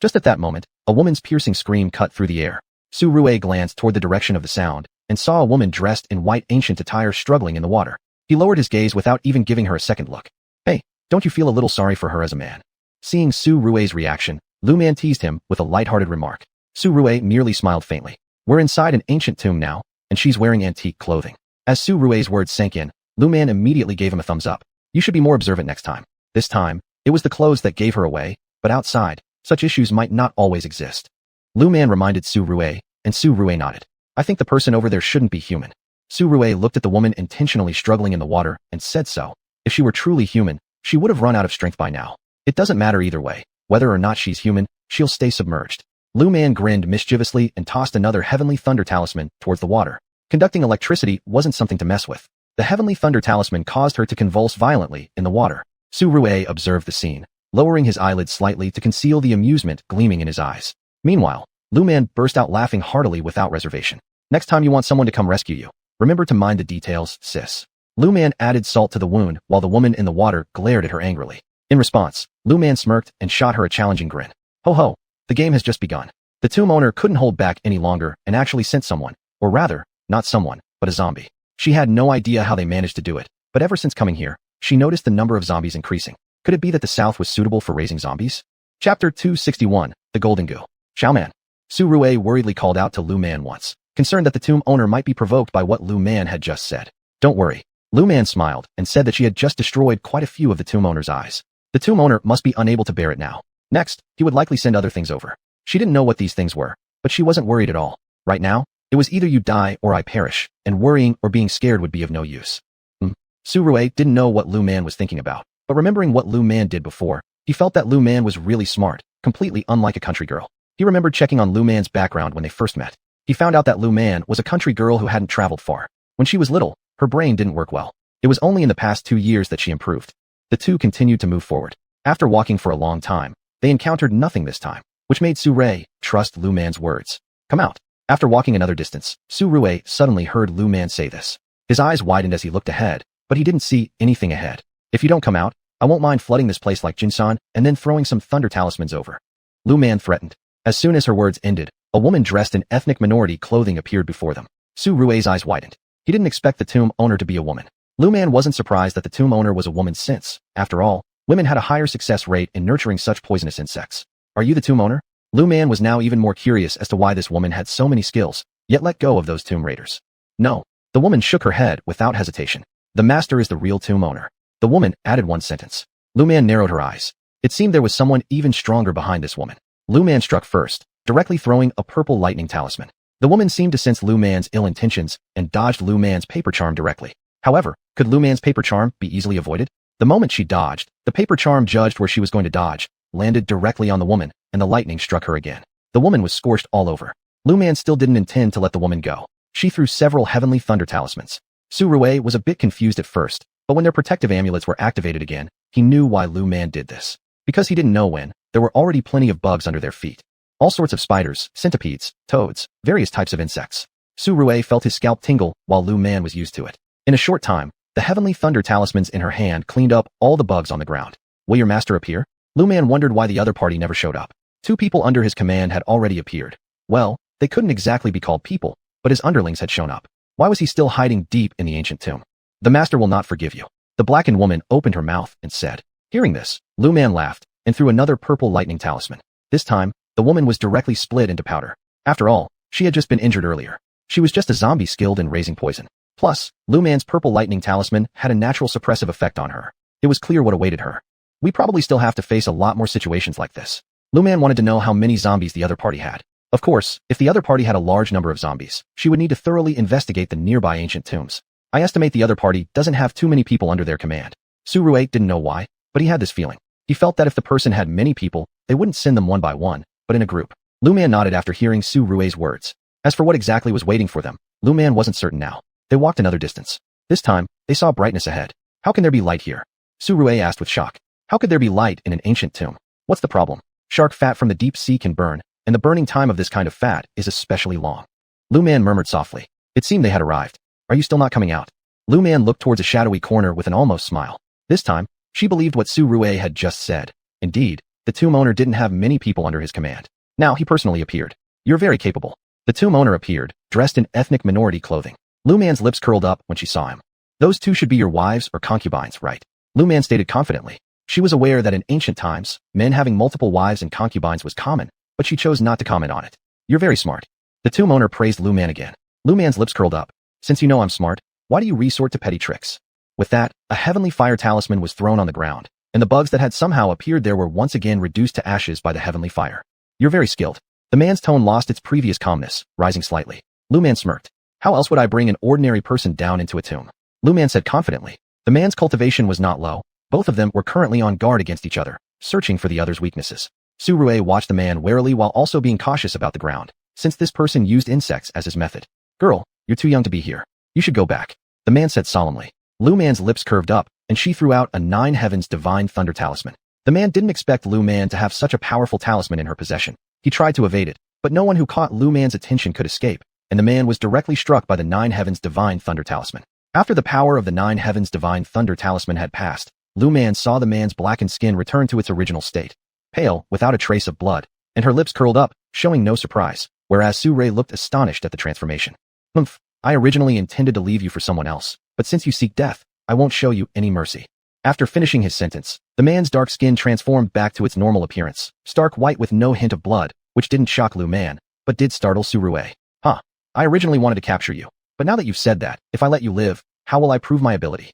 A: Just at that moment, a woman's piercing scream cut through the air. Su Rue glanced toward the direction of the sound and saw a woman dressed in white ancient attire struggling in the water. He lowered his gaze without even giving her a second look. Hey, don't you feel a little sorry for her as a man? Seeing Su Rue's reaction, Lu Man teased him with a lighthearted remark. Su Rue merely smiled faintly. We're inside an ancient tomb now, and she's wearing antique clothing. As Su Rue's words sank in, Lu Man immediately gave him a thumbs up. You should be more observant next time. This time, it was the clothes that gave her away, but outside, such issues might not always exist. Lu Man reminded Su Rue, and Su Rue nodded. I think the person over there shouldn't be human. Su Rue looked at the woman intentionally struggling in the water and said so. If she were truly human, she would have run out of strength by now. It doesn't matter either way. Whether or not she's human, she'll stay submerged. Lu Man grinned mischievously and tossed another heavenly thunder talisman towards the water. Conducting electricity wasn't something to mess with. The heavenly thunder talisman caused her to convulse violently in the water. Su Rue observed the scene, lowering his eyelids slightly to conceal the amusement gleaming in his eyes. Meanwhile, Lu Man burst out laughing heartily without reservation. Next time you want someone to come rescue you, remember to mind the details, sis. Lu Man added salt to the wound while the woman in the water glared at her angrily. In response, Lu Man smirked and shot her a challenging grin. Ho ho, the game has just begun. The tomb owner couldn't hold back any longer and actually sent someone, or rather, not someone, but a zombie. She had no idea how they managed to do it, but ever since coming here, she noticed the number of zombies increasing. Could it be that the south was suitable for raising zombies? Chapter 261, The Golden Goo. Xiaoman. Su Rui worriedly called out to Lu Man once, concerned that the tomb owner might be provoked by what Lu Man had just said. Don't worry. Lu Man smiled and said that she had just destroyed quite a few of the tomb owner's eyes. The tomb owner must be unable to bear it now. Next, he would likely send other things over. She didn't know what these things were, but she wasn't worried at all. Right now, it was either you die or I perish, and worrying or being scared would be of no use. Su Rui didn't know what Lu Man was thinking about, but remembering what Lu Man did before, he felt that Lu Man was really smart, completely unlike a country girl. He remembered checking on Lu Man's background when they first met. He found out that Lu Man was a country girl who hadn't traveled far. When she was little, her brain didn't work well. It was only in the past 2 years that she improved. The two continued to move forward. After walking for a long time, they encountered nothing this time, which made Su Rui trust Lu Man's words. Come out. After walking another distance, Su Rui suddenly heard Lu Man say this. His eyes widened as he looked ahead, but he didn't see anything ahead. If you don't come out, I won't mind flooding this place like Jinsan and then throwing some thunder talismans over. Lu Man threatened. As soon as her words ended, a woman dressed in ethnic minority clothing appeared before them. Su Rui's eyes widened. He didn't expect the tomb owner to be a woman. Lu Man wasn't surprised that the tomb owner was a woman since, after all, women had a higher success rate in nurturing such poisonous insects. Are you the tomb owner? Lu Man was now even more curious as to why this woman had so many skills, yet let go of those tomb raiders. No. The woman shook her head without hesitation. The master is the real tomb owner. The woman added one sentence. Lu Man narrowed her eyes. It seemed there was someone even stronger behind this woman. Lu Man struck first, directly throwing a purple lightning talisman. The woman seemed to sense Lu Man's ill intentions and dodged Lu Man's paper charm directly. However, could Lu Man's paper charm be easily avoided? The moment she dodged, the paper charm judged where she was going to dodge, landed directly on the woman, and the lightning struck her again. The woman was scorched all over. Lu Man still didn't intend to let the woman go. She threw several heavenly thunder talismans. Su Rui was a bit confused at first, but when their protective amulets were activated again, he knew why Lu Man did this. Because he didn't know when, there were already plenty of bugs under their feet. All sorts of spiders, centipedes, toads, various types of insects. Su Rui felt his scalp tingle while Lu Man was used to it. In a short time, the heavenly thunder talismans in her hand cleaned up all the bugs on the ground. Will your master appear? Lu Man wondered why the other party never showed up. 2 people under his command had already appeared. Well, they couldn't exactly be called people, but his underlings had shown up. Why was he still hiding deep in the ancient tomb? The master will not forgive you. The blackened woman opened her mouth and said. Hearing this, Lu Man laughed and threw another purple lightning talisman. This time, the woman was directly split into powder. After all, she had just been injured earlier. She was just a zombie skilled in raising poison. Plus, Lu Man's purple lightning talisman had a natural suppressive effect on her. It was clear what awaited her. We probably still have to face a lot more situations like this. Lu Man wanted to know how many zombies the other party had. Of course, if the other party had a large number of zombies, she would need to thoroughly investigate the nearby ancient tombs. I estimate the other party doesn't have too many people under their command. Su Rui didn't know why, but he had this feeling. He felt that if the person had many people, they wouldn't send them one by one, but in a group. Lu Man nodded after hearing Su Rui's words. As for what exactly was waiting for them, Lu Man wasn't certain now. They walked another distance. This time, they saw brightness ahead. How can there be light here? Su Rui asked with shock. How could there be light in an ancient tomb? What's the problem? Shark fat from the deep sea can burn, and the burning time of this kind of fat is especially long. Lu Man murmured softly. It seemed they had arrived. Are you still not coming out? Lu Man looked towards a shadowy corner with an almost smile. This time, she believed what Su Rui had just said. Indeed, the tomb owner didn't have many people under his command. Now he personally appeared. You're very capable. The tomb owner appeared, dressed in ethnic minority clothing. Lu Man's lips curled up when she saw him. Those 2 should be your wives or concubines, right? Lu Man stated confidently. She was aware that in ancient times, men having multiple wives and concubines was common, but she chose not to comment on it. You're very smart. The tomb owner praised Lu Man again. Lu Man's lips curled up. Since you know I'm smart, why do you resort to petty tricks? With that, a heavenly fire talisman was thrown on the ground, and the bugs that had somehow appeared there were once again reduced to ashes by the heavenly fire. You're very skilled. The man's tone lost its previous calmness, rising slightly. Lu Man smirked. How else would I bring an ordinary person down into a tomb? Lu Man said confidently. The man's cultivation was not low. Both of them were currently on guard against each other, searching for the other's weaknesses. Su Rui watched the man warily while also being cautious about the ground, since this person used insects as his method. Girl, you're too young to be here. You should go back. The man said solemnly. Lu Man's lips curved up, and she threw out a 9 heavens divine thunder talisman. The man didn't expect Lu Man to have such a powerful talisman in her possession. He tried to evade it, but no one who caught Lu Man's attention could escape, and the man was directly struck by the 9 heavens divine thunder talisman. After the power of the 9 heavens divine thunder talisman had passed, Lu Man saw the man's blackened skin return to its original state, pale, without a trace of blood, and her lips curled up, showing no surprise, whereas Su Rui looked astonished at the transformation. Humph, I originally intended to leave you for someone else, but since you seek death, I won't show you any mercy. After finishing his sentence, the man's dark skin transformed back to its normal appearance, stark white with no hint of blood, which didn't shock Lu Man, but did startle Su Rui. Huh. I originally wanted to capture you, but now that you've said that, if I let you live, how will I prove my ability?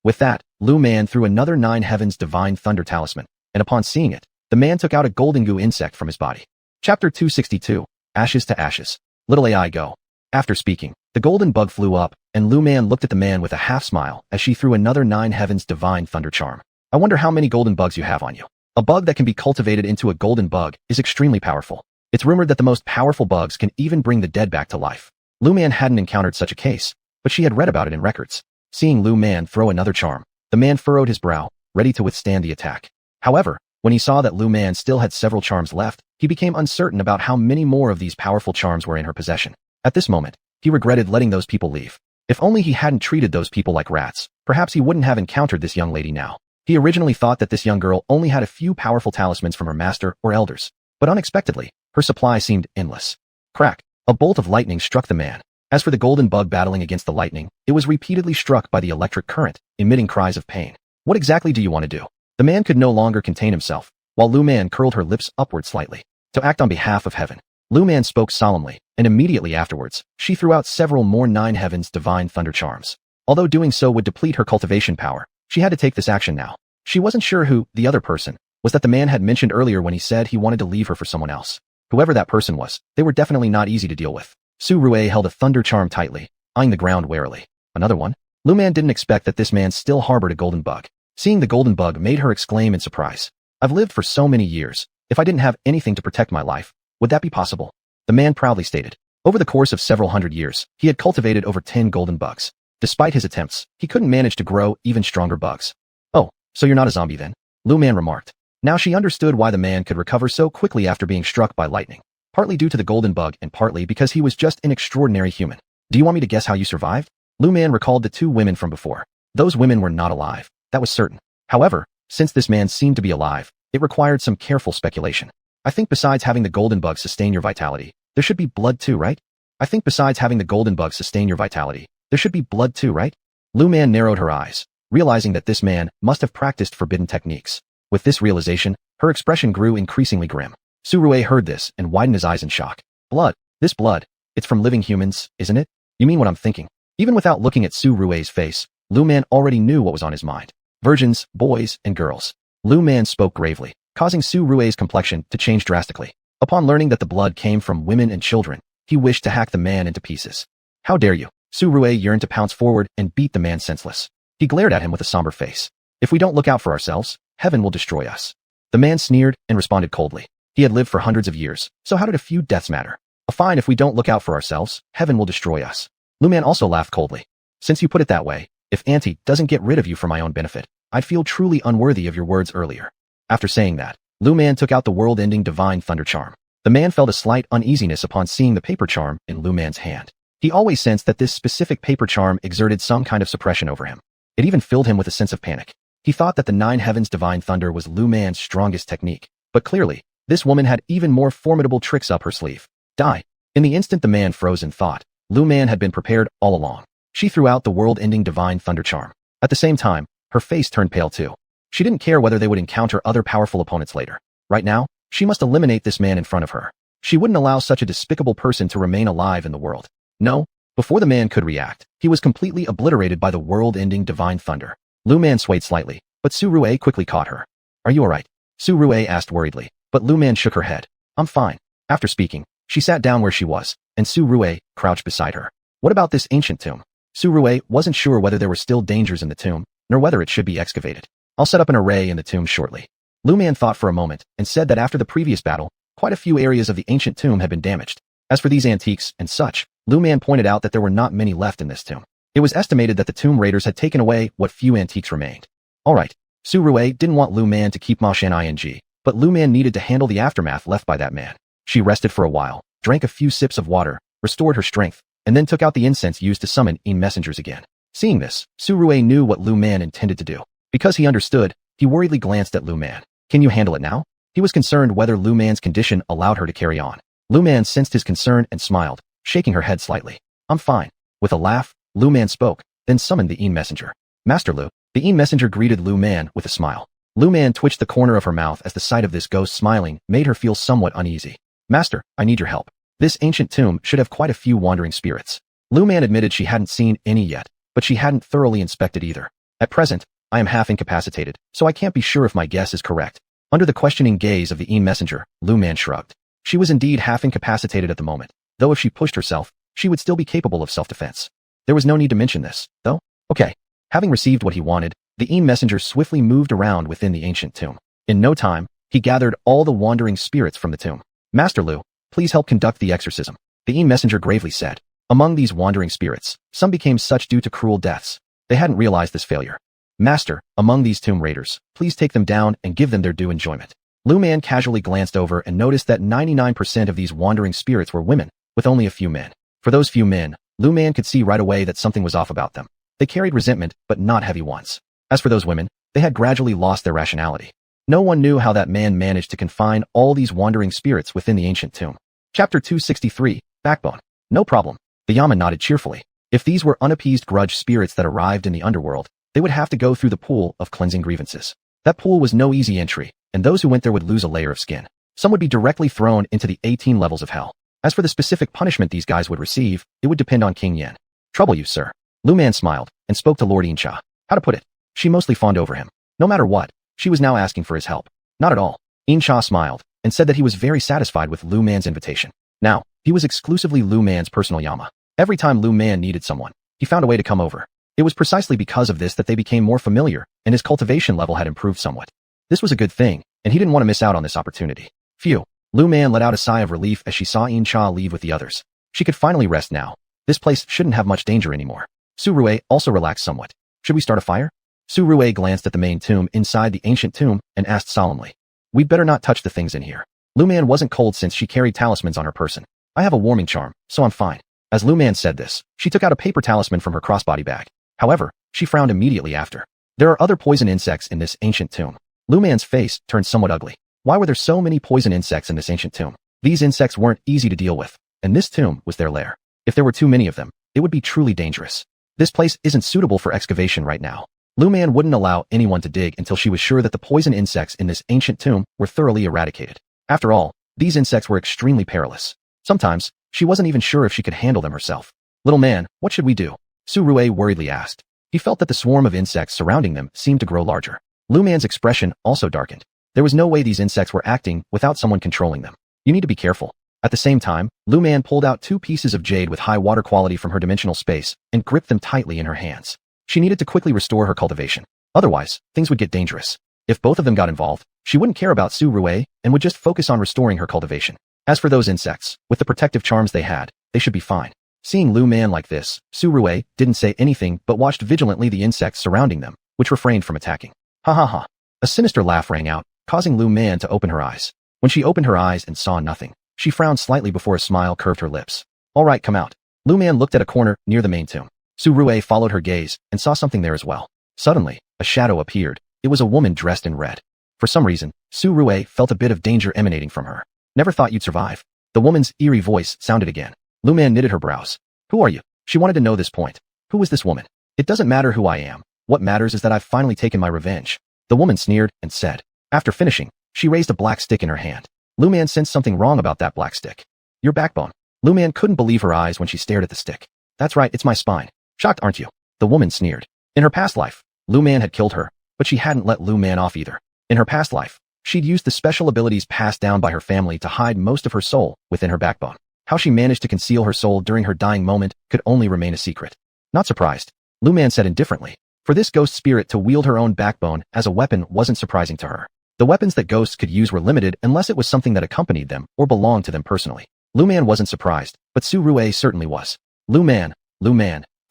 A: With that, Lu Man threw another 9 Heavens Divine Thunder Talisman, and upon seeing it, the man took out a golden goo insect from his body. Chapter 262, Ashes to Ashes. Little AI Go. After speaking, the golden bug flew up, and Lu Man looked at the man with a half-smile as she threw another 9 Heavens Divine Thunder Charm. I wonder how many golden bugs you have on you. A bug that can be cultivated into a golden bug is extremely powerful. It's rumored that the most powerful bugs can even bring the dead back to life. Lu Man hadn't encountered such a case, but she had read about it in records. Seeing Lu Man throw another charm, the man furrowed his brow, ready to withstand the attack. However, when he saw that Lu Man still had several charms left, he became uncertain about how many more of these powerful charms were in her possession. At this moment, he regretted letting those people leave. If only he hadn't treated those people like rats, perhaps he wouldn't have encountered this young lady now. He originally thought that this young girl only had a few powerful talismans from her master or elders, but unexpectedly, her supply seemed endless. Crack! A bolt of lightning struck the man. As for the golden bug battling against the lightning, it was repeatedly struck by the electric current, emitting cries of pain. What exactly do you want to do? The man could no longer contain himself, while Lu Man curled her lips upward slightly. To act on behalf of heaven. Lu Man spoke solemnly, and immediately afterwards, she threw out several more 9 Heavens Divine Thunder Charms. Although doing so would deplete her cultivation power, she had to take this action now. She wasn't sure who the other person was that the man had mentioned earlier when he said he wanted to leave her for someone else. Whoever that person was, they were definitely not easy to deal with. Su Rui held a thunder charm tightly, eyeing the ground warily. Another one? Lu Man didn't expect that this man still harbored a golden bug. Seeing the golden bug made her exclaim in surprise. I've lived for so many years. If I didn't have anything to protect my life, would that be possible? The man proudly stated. Over the course of several hundred years, he had cultivated over 10 golden bugs. Despite his attempts, he couldn't manage to grow even stronger bugs. Oh, so you're not a zombie then? Lu Man remarked. Now she understood why the man could recover so quickly after being struck by lightning. Partly due to the golden bug and partly because he was just an extraordinary human. Do you want me to guess how you survived? Lu Man recalled the 2 women from before. Those women were not alive. That was certain. However, since this man seemed to be alive, it required some careful speculation. I think besides having the golden bug sustain your vitality, there should be blood too, right? I think besides having the golden bug sustain your vitality, there should be blood too, right? Lu Man narrowed her eyes, realizing that this man must have practiced forbidden techniques. With this realization, her expression grew increasingly grim. Su Rui heard this and widened his eyes in shock. Blood. This blood. It's from living humans, isn't it? You mean what I'm thinking? Even without looking at Su Rui's face, Lu Man already knew what was on his mind. Virgins, boys, and girls. Lu Man spoke gravely, causing Su Rui's complexion to change drastically. Upon learning that the blood came from women and children, he wished to hack the man into pieces. How dare you? Su Rui yearned to pounce forward and beat the man senseless. He glared at him with a somber face. If we don't look out for ourselves, heaven will destroy us. The man sneered and responded coldly. He had lived for hundreds of years, so how did a few deaths matter? Fine, if we don't look out for ourselves, heaven will destroy us. Lu Man also laughed coldly. Since you put it that way, if Auntie doesn't get rid of you for my own benefit, I'd feel truly unworthy of your words earlier. After saying that, Lu Man took out the world-ending Divine Thunder Charm. The man felt a slight uneasiness upon seeing the paper charm in Lu Man's hand. He always sensed that this specific paper charm exerted some kind of suppression over him. It even filled him with a sense of panic. He thought that the 9 Heavens Divine Thunder was Lu Man's strongest technique, but clearly, this woman had even more formidable tricks up her sleeve. Die. In the instant the man froze in thought, Lu Man had been prepared all along. She threw out the world-ending Divine Thunder Charm. At the same time, her face turned pale too. She didn't care whether they would encounter other powerful opponents later. Right now, she must eliminate this man in front of her. She wouldn't allow such a despicable person to remain alive in the world. No. Before the man could react, he was completely obliterated by the world-ending Divine Thunder. Lu Man swayed slightly, but Su Rui quickly caught her. Are you alright? Su Rui asked worriedly, but Lu Man shook her head. I'm fine. After speaking, she sat down where she was, and Su Rui crouched beside her. What about this ancient tomb? Su Rui wasn't sure whether there were still dangers in the tomb, nor whether it should be excavated. I'll set up an array in the tomb shortly. Lu Man thought for a moment and said that after the previous battle, quite a few areas of the ancient tomb had been damaged. As for these antiques and such, Lu Man pointed out that there were not many left in this tomb. It was estimated that the tomb raiders had taken away what few antiques remained. Alright, Su Rui didn't want Lu Man to keep Ma Shan ing, but Lu Man needed to handle the aftermath left by that man. She rested for a while, drank a few sips of water, restored her strength, and then took out the incense used to summon messengers again. Seeing this, Su Rui knew what Lu Man intended to do. Because he understood, he worriedly glanced at Lu Man. Can you handle it now? He was concerned whether Lu Man's condition allowed her to carry on. Lu Man sensed his concern and smiled, shaking her head slightly. I'm fine. With a laugh, Lu Man spoke, then summoned the messenger. Master Lu. The messenger greeted Lu Man with a smile. Lu Man twitched the corner of her mouth as the sight of this ghost smiling made her feel somewhat uneasy. Master, I need your help. This ancient tomb should have quite a few wandering spirits. Lu Man admitted she hadn't seen any yet, but she hadn't thoroughly inspected either. At present, I am half incapacitated, so I can't be sure if my guess is correct. Under the questioning gaze of the messenger, Lu Man shrugged. She was indeed half incapacitated at the moment, though if she pushed herself, she would still be capable of self-defense. There was no need to mention this, though. Okay. Having received what he wanted, the messenger swiftly moved around within the ancient tomb. In no time, he gathered all the wandering spirits from the tomb. Master Lu, please help conduct the exorcism, the messenger gravely said. Among these wandering spirits, some became such due to cruel deaths. They hadn't realized this failure. Master, among these tomb raiders, please take them down and give them their due enjoyment. Lu Man casually glanced over and noticed that 99% of these wandering spirits were women, with only a few men. For those few men, Lu Man could see right away that something was off about them. They carried resentment, but not heavy ones. As for those women, they had gradually lost their rationality. No one knew how that man managed to confine all these wandering spirits within the ancient tomb. Chapter 263, Backbone. No problem. The Yama nodded cheerfully. If these were unappeased grudge spirits that arrived in the underworld, they would have to go through the pool of cleansing grievances. That pool was no easy entry, and those who went there would lose a layer of skin. Some would be directly thrown into the 18 levels of hell. As for the specific punishment these guys would receive, it would depend on King Yen. Trouble you, sir. Lu Man smiled and spoke to Lord Insha. How to put it? She mostly fawned over him. No matter what, she was now asking for his help. Not at all. Insha smiled and said that he was very satisfied with Lu Man's invitation. Now, he was exclusively Lu Man's personal Yama. Every time Lu Man needed someone, he found a way to come over. It was precisely because of this that they became more familiar, and his cultivation level had improved somewhat. This was a good thing, and he didn't want to miss out on this opportunity. Phew. Lu Man let out a sigh of relief as she saw Insha leave with the others. She could finally rest now. This place shouldn't have much danger anymore. Su Rue also relaxed somewhat. Should we start a fire? Su Rue glanced at the main tomb inside the ancient tomb and asked solemnly. We'd better not touch the things in here. Lu Man wasn't cold since she carried talismans on her person. I have a warming charm, so I'm fine. As Lu Man said this, she took out a paper talisman from her crossbody bag. However, she frowned immediately after. There are other poison insects in this ancient tomb. Lu Man's face turned somewhat ugly. Why were there so many poison insects in this ancient tomb? These insects weren't easy to deal with, and this tomb was their lair. If there were too many of them, it would be truly dangerous. This place isn't suitable for excavation right now. Lu Man wouldn't allow anyone to dig until she was sure that the poison insects in this ancient tomb were thoroughly eradicated. After all, these insects were extremely perilous. Sometimes, she wasn't even sure if she could handle them herself. Little man, what should we do? Su Rue worriedly asked. He felt that the swarm of insects surrounding them seemed to grow larger. Lu Man's expression also darkened. There was no way these insects were acting without someone controlling them. You need to be careful. At the same time, Lu Man pulled out 2 pieces of jade with high water quality from her dimensional space and gripped them tightly in her hands. She needed to quickly restore her cultivation. Otherwise, things would get dangerous. If both of them got involved, she wouldn't care about Su Rue and would just focus on restoring her cultivation. As for those insects, with the protective charms they had, they should be fine. Seeing Lu Man like this, Su Rue didn't say anything but watched vigilantly the insects surrounding them, which refrained from attacking. Ha ha ha. A sinister laugh rang out, causing Lu Man to open her eyes. When she opened her eyes and saw nothing, she frowned slightly before a smile curved her lips. All right, come out. Lu Man looked at a corner near the main tomb. Su Rue followed her gaze and saw something there as well. Suddenly, a shadow appeared. It was a woman dressed in red. For some reason, Su Rue felt a bit of danger emanating from her. Never thought you'd survive. The woman's eerie voice sounded again. Lu Man knitted her brows. Who are you? She wanted to know this point. Who is this woman? It doesn't matter who I am. What matters is that I've finally taken my revenge. The woman sneered and said. After finishing, she raised a black stick in her hand. Lu Man sensed something wrong about that black stick. Your backbone. Lu Man couldn't believe her eyes when she stared at the stick. That's right, it's my spine. Shocked, aren't you? The woman sneered. In her past life, Lu Man had killed her, but she hadn't let Lu Man off either. In her past life, she'd used the special abilities passed down by her family to hide most of her soul within her backbone. How she managed to conceal her soul during her dying moment could only remain a secret. Not surprised, Lu Man said indifferently. For this ghost spirit to wield her own backbone as a weapon wasn't surprising to her. The weapons that ghosts could use were limited unless it was something that accompanied them or belonged to them personally. Lu Man wasn't surprised, but Su Rue certainly was. Lu Man,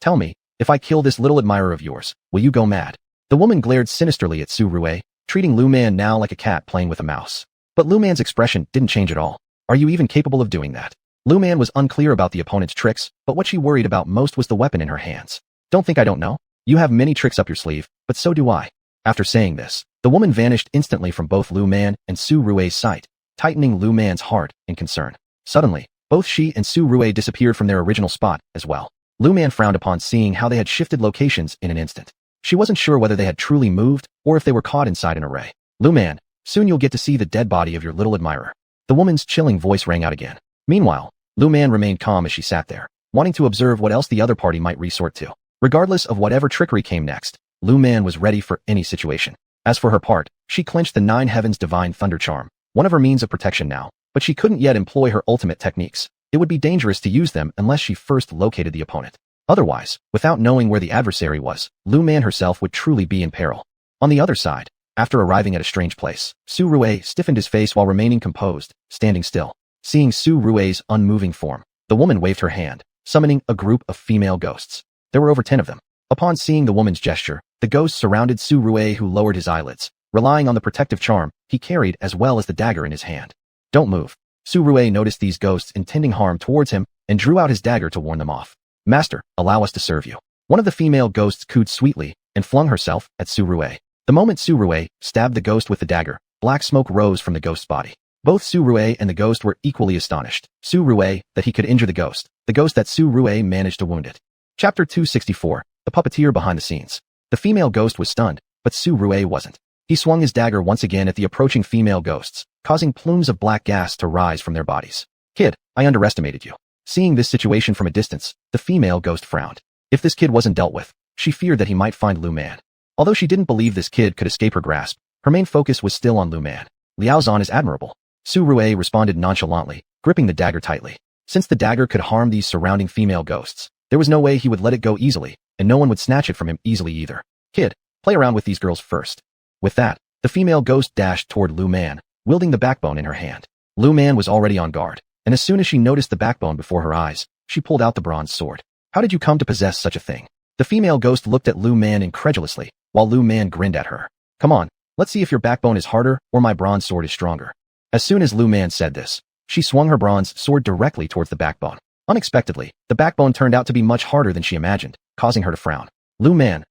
A: tell me, if I kill this little admirer of yours, will you go mad? The woman glared sinisterly at Su Rue, treating Lu Man now like a cat playing with a mouse. But Lu Man's expression didn't change at all. Are you even capable of doing that? Lu Man was unclear about the opponent's tricks, but what she worried about most was the weapon in her hands. Don't think I don't know. You have many tricks up your sleeve, but so do I. After saying this, the woman vanished instantly from both Lu Man and Su Rue's sight, tightening Lu Man's heart in concern. Suddenly, both she and Su Rue disappeared from their original spot as well. Lu Man frowned upon seeing how they had shifted locations in an instant. She wasn't sure whether they had truly moved or if they were caught inside an array. Lu Man, soon you'll get to see the dead body of your little admirer. The woman's chilling voice rang out again. Meanwhile, Lu Man remained calm as she sat there, wanting to observe what else the other party might resort to. Regardless of whatever trickery came next, Lu Man was ready for any situation. As for her part, she clenched the Nine Heavens Divine Thunder Charm, one of her means of protection now, but she couldn't yet employ her ultimate techniques. It would be dangerous to use them unless she first located the opponent. Otherwise, without knowing where the adversary was, Lu Man herself would truly be in peril. On the other side, after arriving at a strange place, Su Rue stiffened his face while remaining composed, standing still. Seeing Su Rue's unmoving form, the woman waved her hand, summoning a group of female ghosts. There were over 10 of them. Upon seeing the woman's gesture, the ghosts surrounded Su Rue, who lowered his eyelids, relying on the protective charm he carried as well as the dagger in his hand. Don't move. Su Rue noticed these ghosts intending harm towards him and drew out his dagger to warn them off. Master, allow us to serve you. One of the female ghosts cooed sweetly and flung herself at Su Rue. The moment Su Rue stabbed the ghost with the dagger, black smoke rose from the ghost's body. Both Su Rue and the ghost were equally astonished. Su Rue that he could injure the ghost that Su Rue managed to wound it. Chapter 264, The Puppeteer Behind the Scenes. The female ghost was stunned, but Su Rue wasn't. He swung his dagger once again at the approaching female ghosts, causing plumes of black gas to rise from their bodies. Kid, I underestimated you. Seeing this situation from a distance, the female ghost frowned. If this kid wasn't dealt with, she feared that he might find Lu Man. Although she didn't believe this kid could escape her grasp, her main focus was still on Lu Man. Liao Zhan is admirable. Su Rue responded nonchalantly, gripping the dagger tightly. Since the dagger could harm these surrounding female ghosts, there was no way he would let it go easily, and no one would snatch it from him easily either. Kid, play around with these girls first. With that, the female ghost dashed toward Lu Man, wielding the backbone in her hand. Lu Man was already on guard, and as soon as she noticed the backbone before her eyes, she pulled out the bronze sword. How did you come to possess such a thing? The female ghost looked at Lu Man incredulously, while Lu Man grinned at her. Come on, let's see if your backbone is harder or my bronze sword is stronger. As soon as Lu Man said this, she swung her bronze sword directly towards the backbone. Unexpectedly, the backbone turned out to be much harder than she imagined, causing her to frown. Lu Man,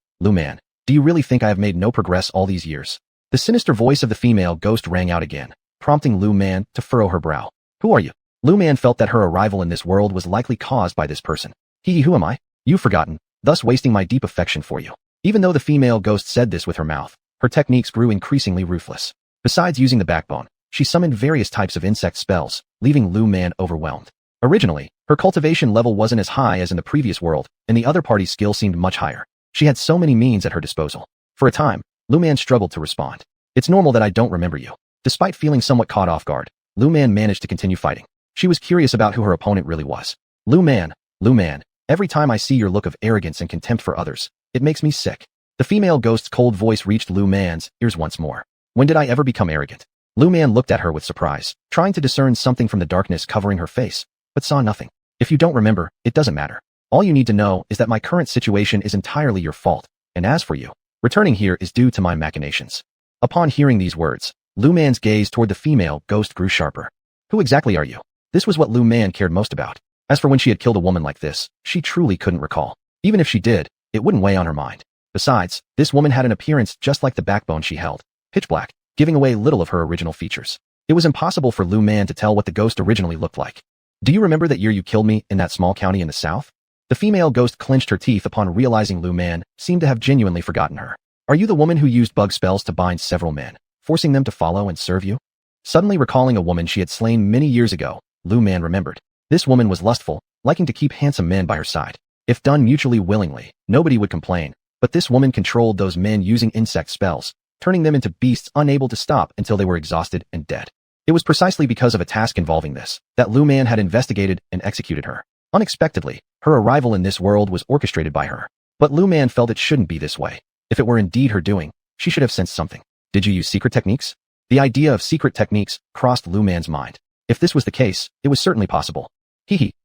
A: do you really think I have made no progress all these years? The sinister voice of the female ghost rang out again, prompting Lu Man to furrow her brow. Who are you? Lu Man felt that her arrival in this world was likely caused by this person. Who am I? You've forgotten, thus wasting my deep affection for you. Even though the female ghost said this with her mouth, her techniques grew increasingly ruthless. Besides using the backbone, she summoned various types of insect spells, leaving Lu Man overwhelmed. Originally, her cultivation level wasn't as high as in the previous world, and the other party's skill seemed much higher. She had so many means at her disposal. For a time, Lu Man struggled to respond. It's normal that I don't remember you. Despite feeling somewhat caught off guard, Lu Man managed to continue fighting. She was curious about who her opponent really was. Lu Man, every time I see your look of arrogance and contempt for others, it makes me sick. The female ghost's cold voice reached Lu Man's ears once more. When did I ever become arrogant? Lu Man looked at her with surprise, trying to discern something from the darkness covering her face, but saw nothing. If you don't remember, it doesn't matter. All you need to know is that my current situation is entirely your fault, and as for you, returning here is due to my machinations. Upon hearing these words, Lu Man's gaze toward the female ghost grew sharper. Who exactly are you? This was what Lu Man cared most about. As for when she had killed a woman like this, she truly couldn't recall. Even if she did, it wouldn't weigh on her mind. Besides, this woman had an appearance just like the backbone she held, pitch black, giving away little of her original features. It was impossible for Lu Man to tell what the ghost originally looked like. Do you remember that year you killed me in that small county in the south? The female ghost clenched her teeth upon realizing Lu Man seemed to have genuinely forgotten her. Are you the woman who used bug spells to bind several men, forcing them to follow and serve you? Suddenly recalling a woman she had slain many years ago, Lu Man remembered. This woman was lustful, liking to keep handsome men by her side. If done mutually willingly, nobody would complain, but this woman controlled those men using insect spells, turning them into beasts unable to stop until they were exhausted and dead. It was precisely because of a task involving this that Lu Man had investigated and executed her. Unexpectedly, her arrival in this world was orchestrated by her. But Lu Man felt it shouldn't be this way. If it were indeed her doing, she should have sensed something. Did you use secret techniques? The idea of secret techniques crossed Lu Man's mind. If this was the case, it was certainly possible.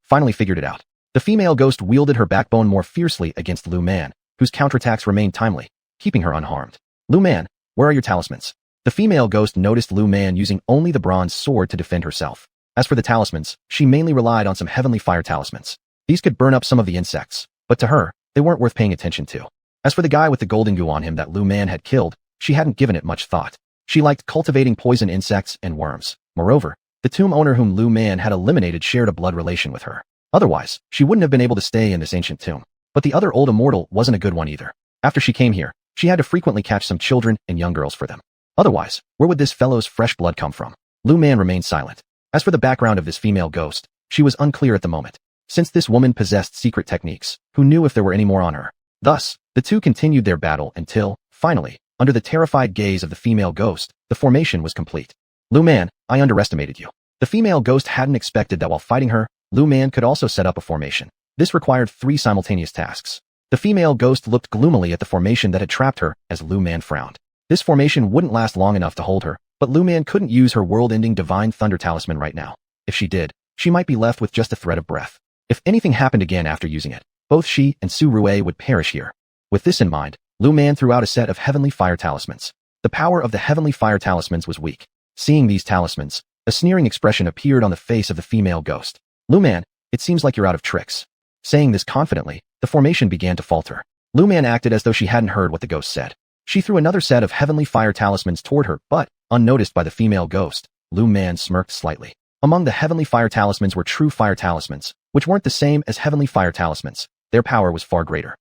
A: Finally figured it out. The female ghost wielded her backbone more fiercely against Lu Man, whose counterattacks remained timely, keeping her unharmed. Lu Man, where are your talismans? The female ghost noticed Lu Man using only the bronze sword to defend herself. As for the talismans, she mainly relied on some heavenly fire talismans. These could burn up some of the insects, but to her, they weren't worth paying attention to. As for the guy with the golden goo on him that Lu Man had killed, she hadn't given it much thought. She liked cultivating poison insects and worms. Moreover, the tomb owner whom Lu Man had eliminated shared a blood relation with her. Otherwise, she wouldn't have been able to stay in this ancient tomb. But the other old immortal wasn't a good one either. After she came here, she had to frequently catch some children and young girls for them. Otherwise, where would this fellow's fresh blood come from? Lu Man remained silent. As for the background of this female ghost, she was unclear at the moment. Since this woman possessed secret techniques, who knew if there were any more on her? Thus, the two continued their battle until, finally, under the terrified gaze of the female ghost, the formation was complete. Lu Man, I underestimated you. The female ghost hadn't expected that while fighting her, Lu Man could also set up a formation. This required 3 simultaneous tasks. The female ghost looked gloomily at the formation that had trapped her as Lu Man frowned. This formation wouldn't last long enough to hold her, but Lu Man couldn't use her world-ending divine thunder talisman right now. If she did, she might be left with just a thread of breath. If anything happened again after using it, both she and Su Rue would perish here. With this in mind, Lu Man threw out a set of heavenly fire talismans. The power of the heavenly fire talismans was weak. Seeing these talismans, a sneering expression appeared on the face of the female ghost. Lu Man, it seems like you're out of tricks. Saying this confidently, the formation began to falter. Lu Man acted as though she hadn't heard what the ghost said. She threw another set of heavenly fire talismans toward her, but, unnoticed by the female ghost, Lu Man smirked slightly. Among the heavenly fire talismans were true fire talismans, which weren't the same as heavenly fire talismans. Their power was far greater.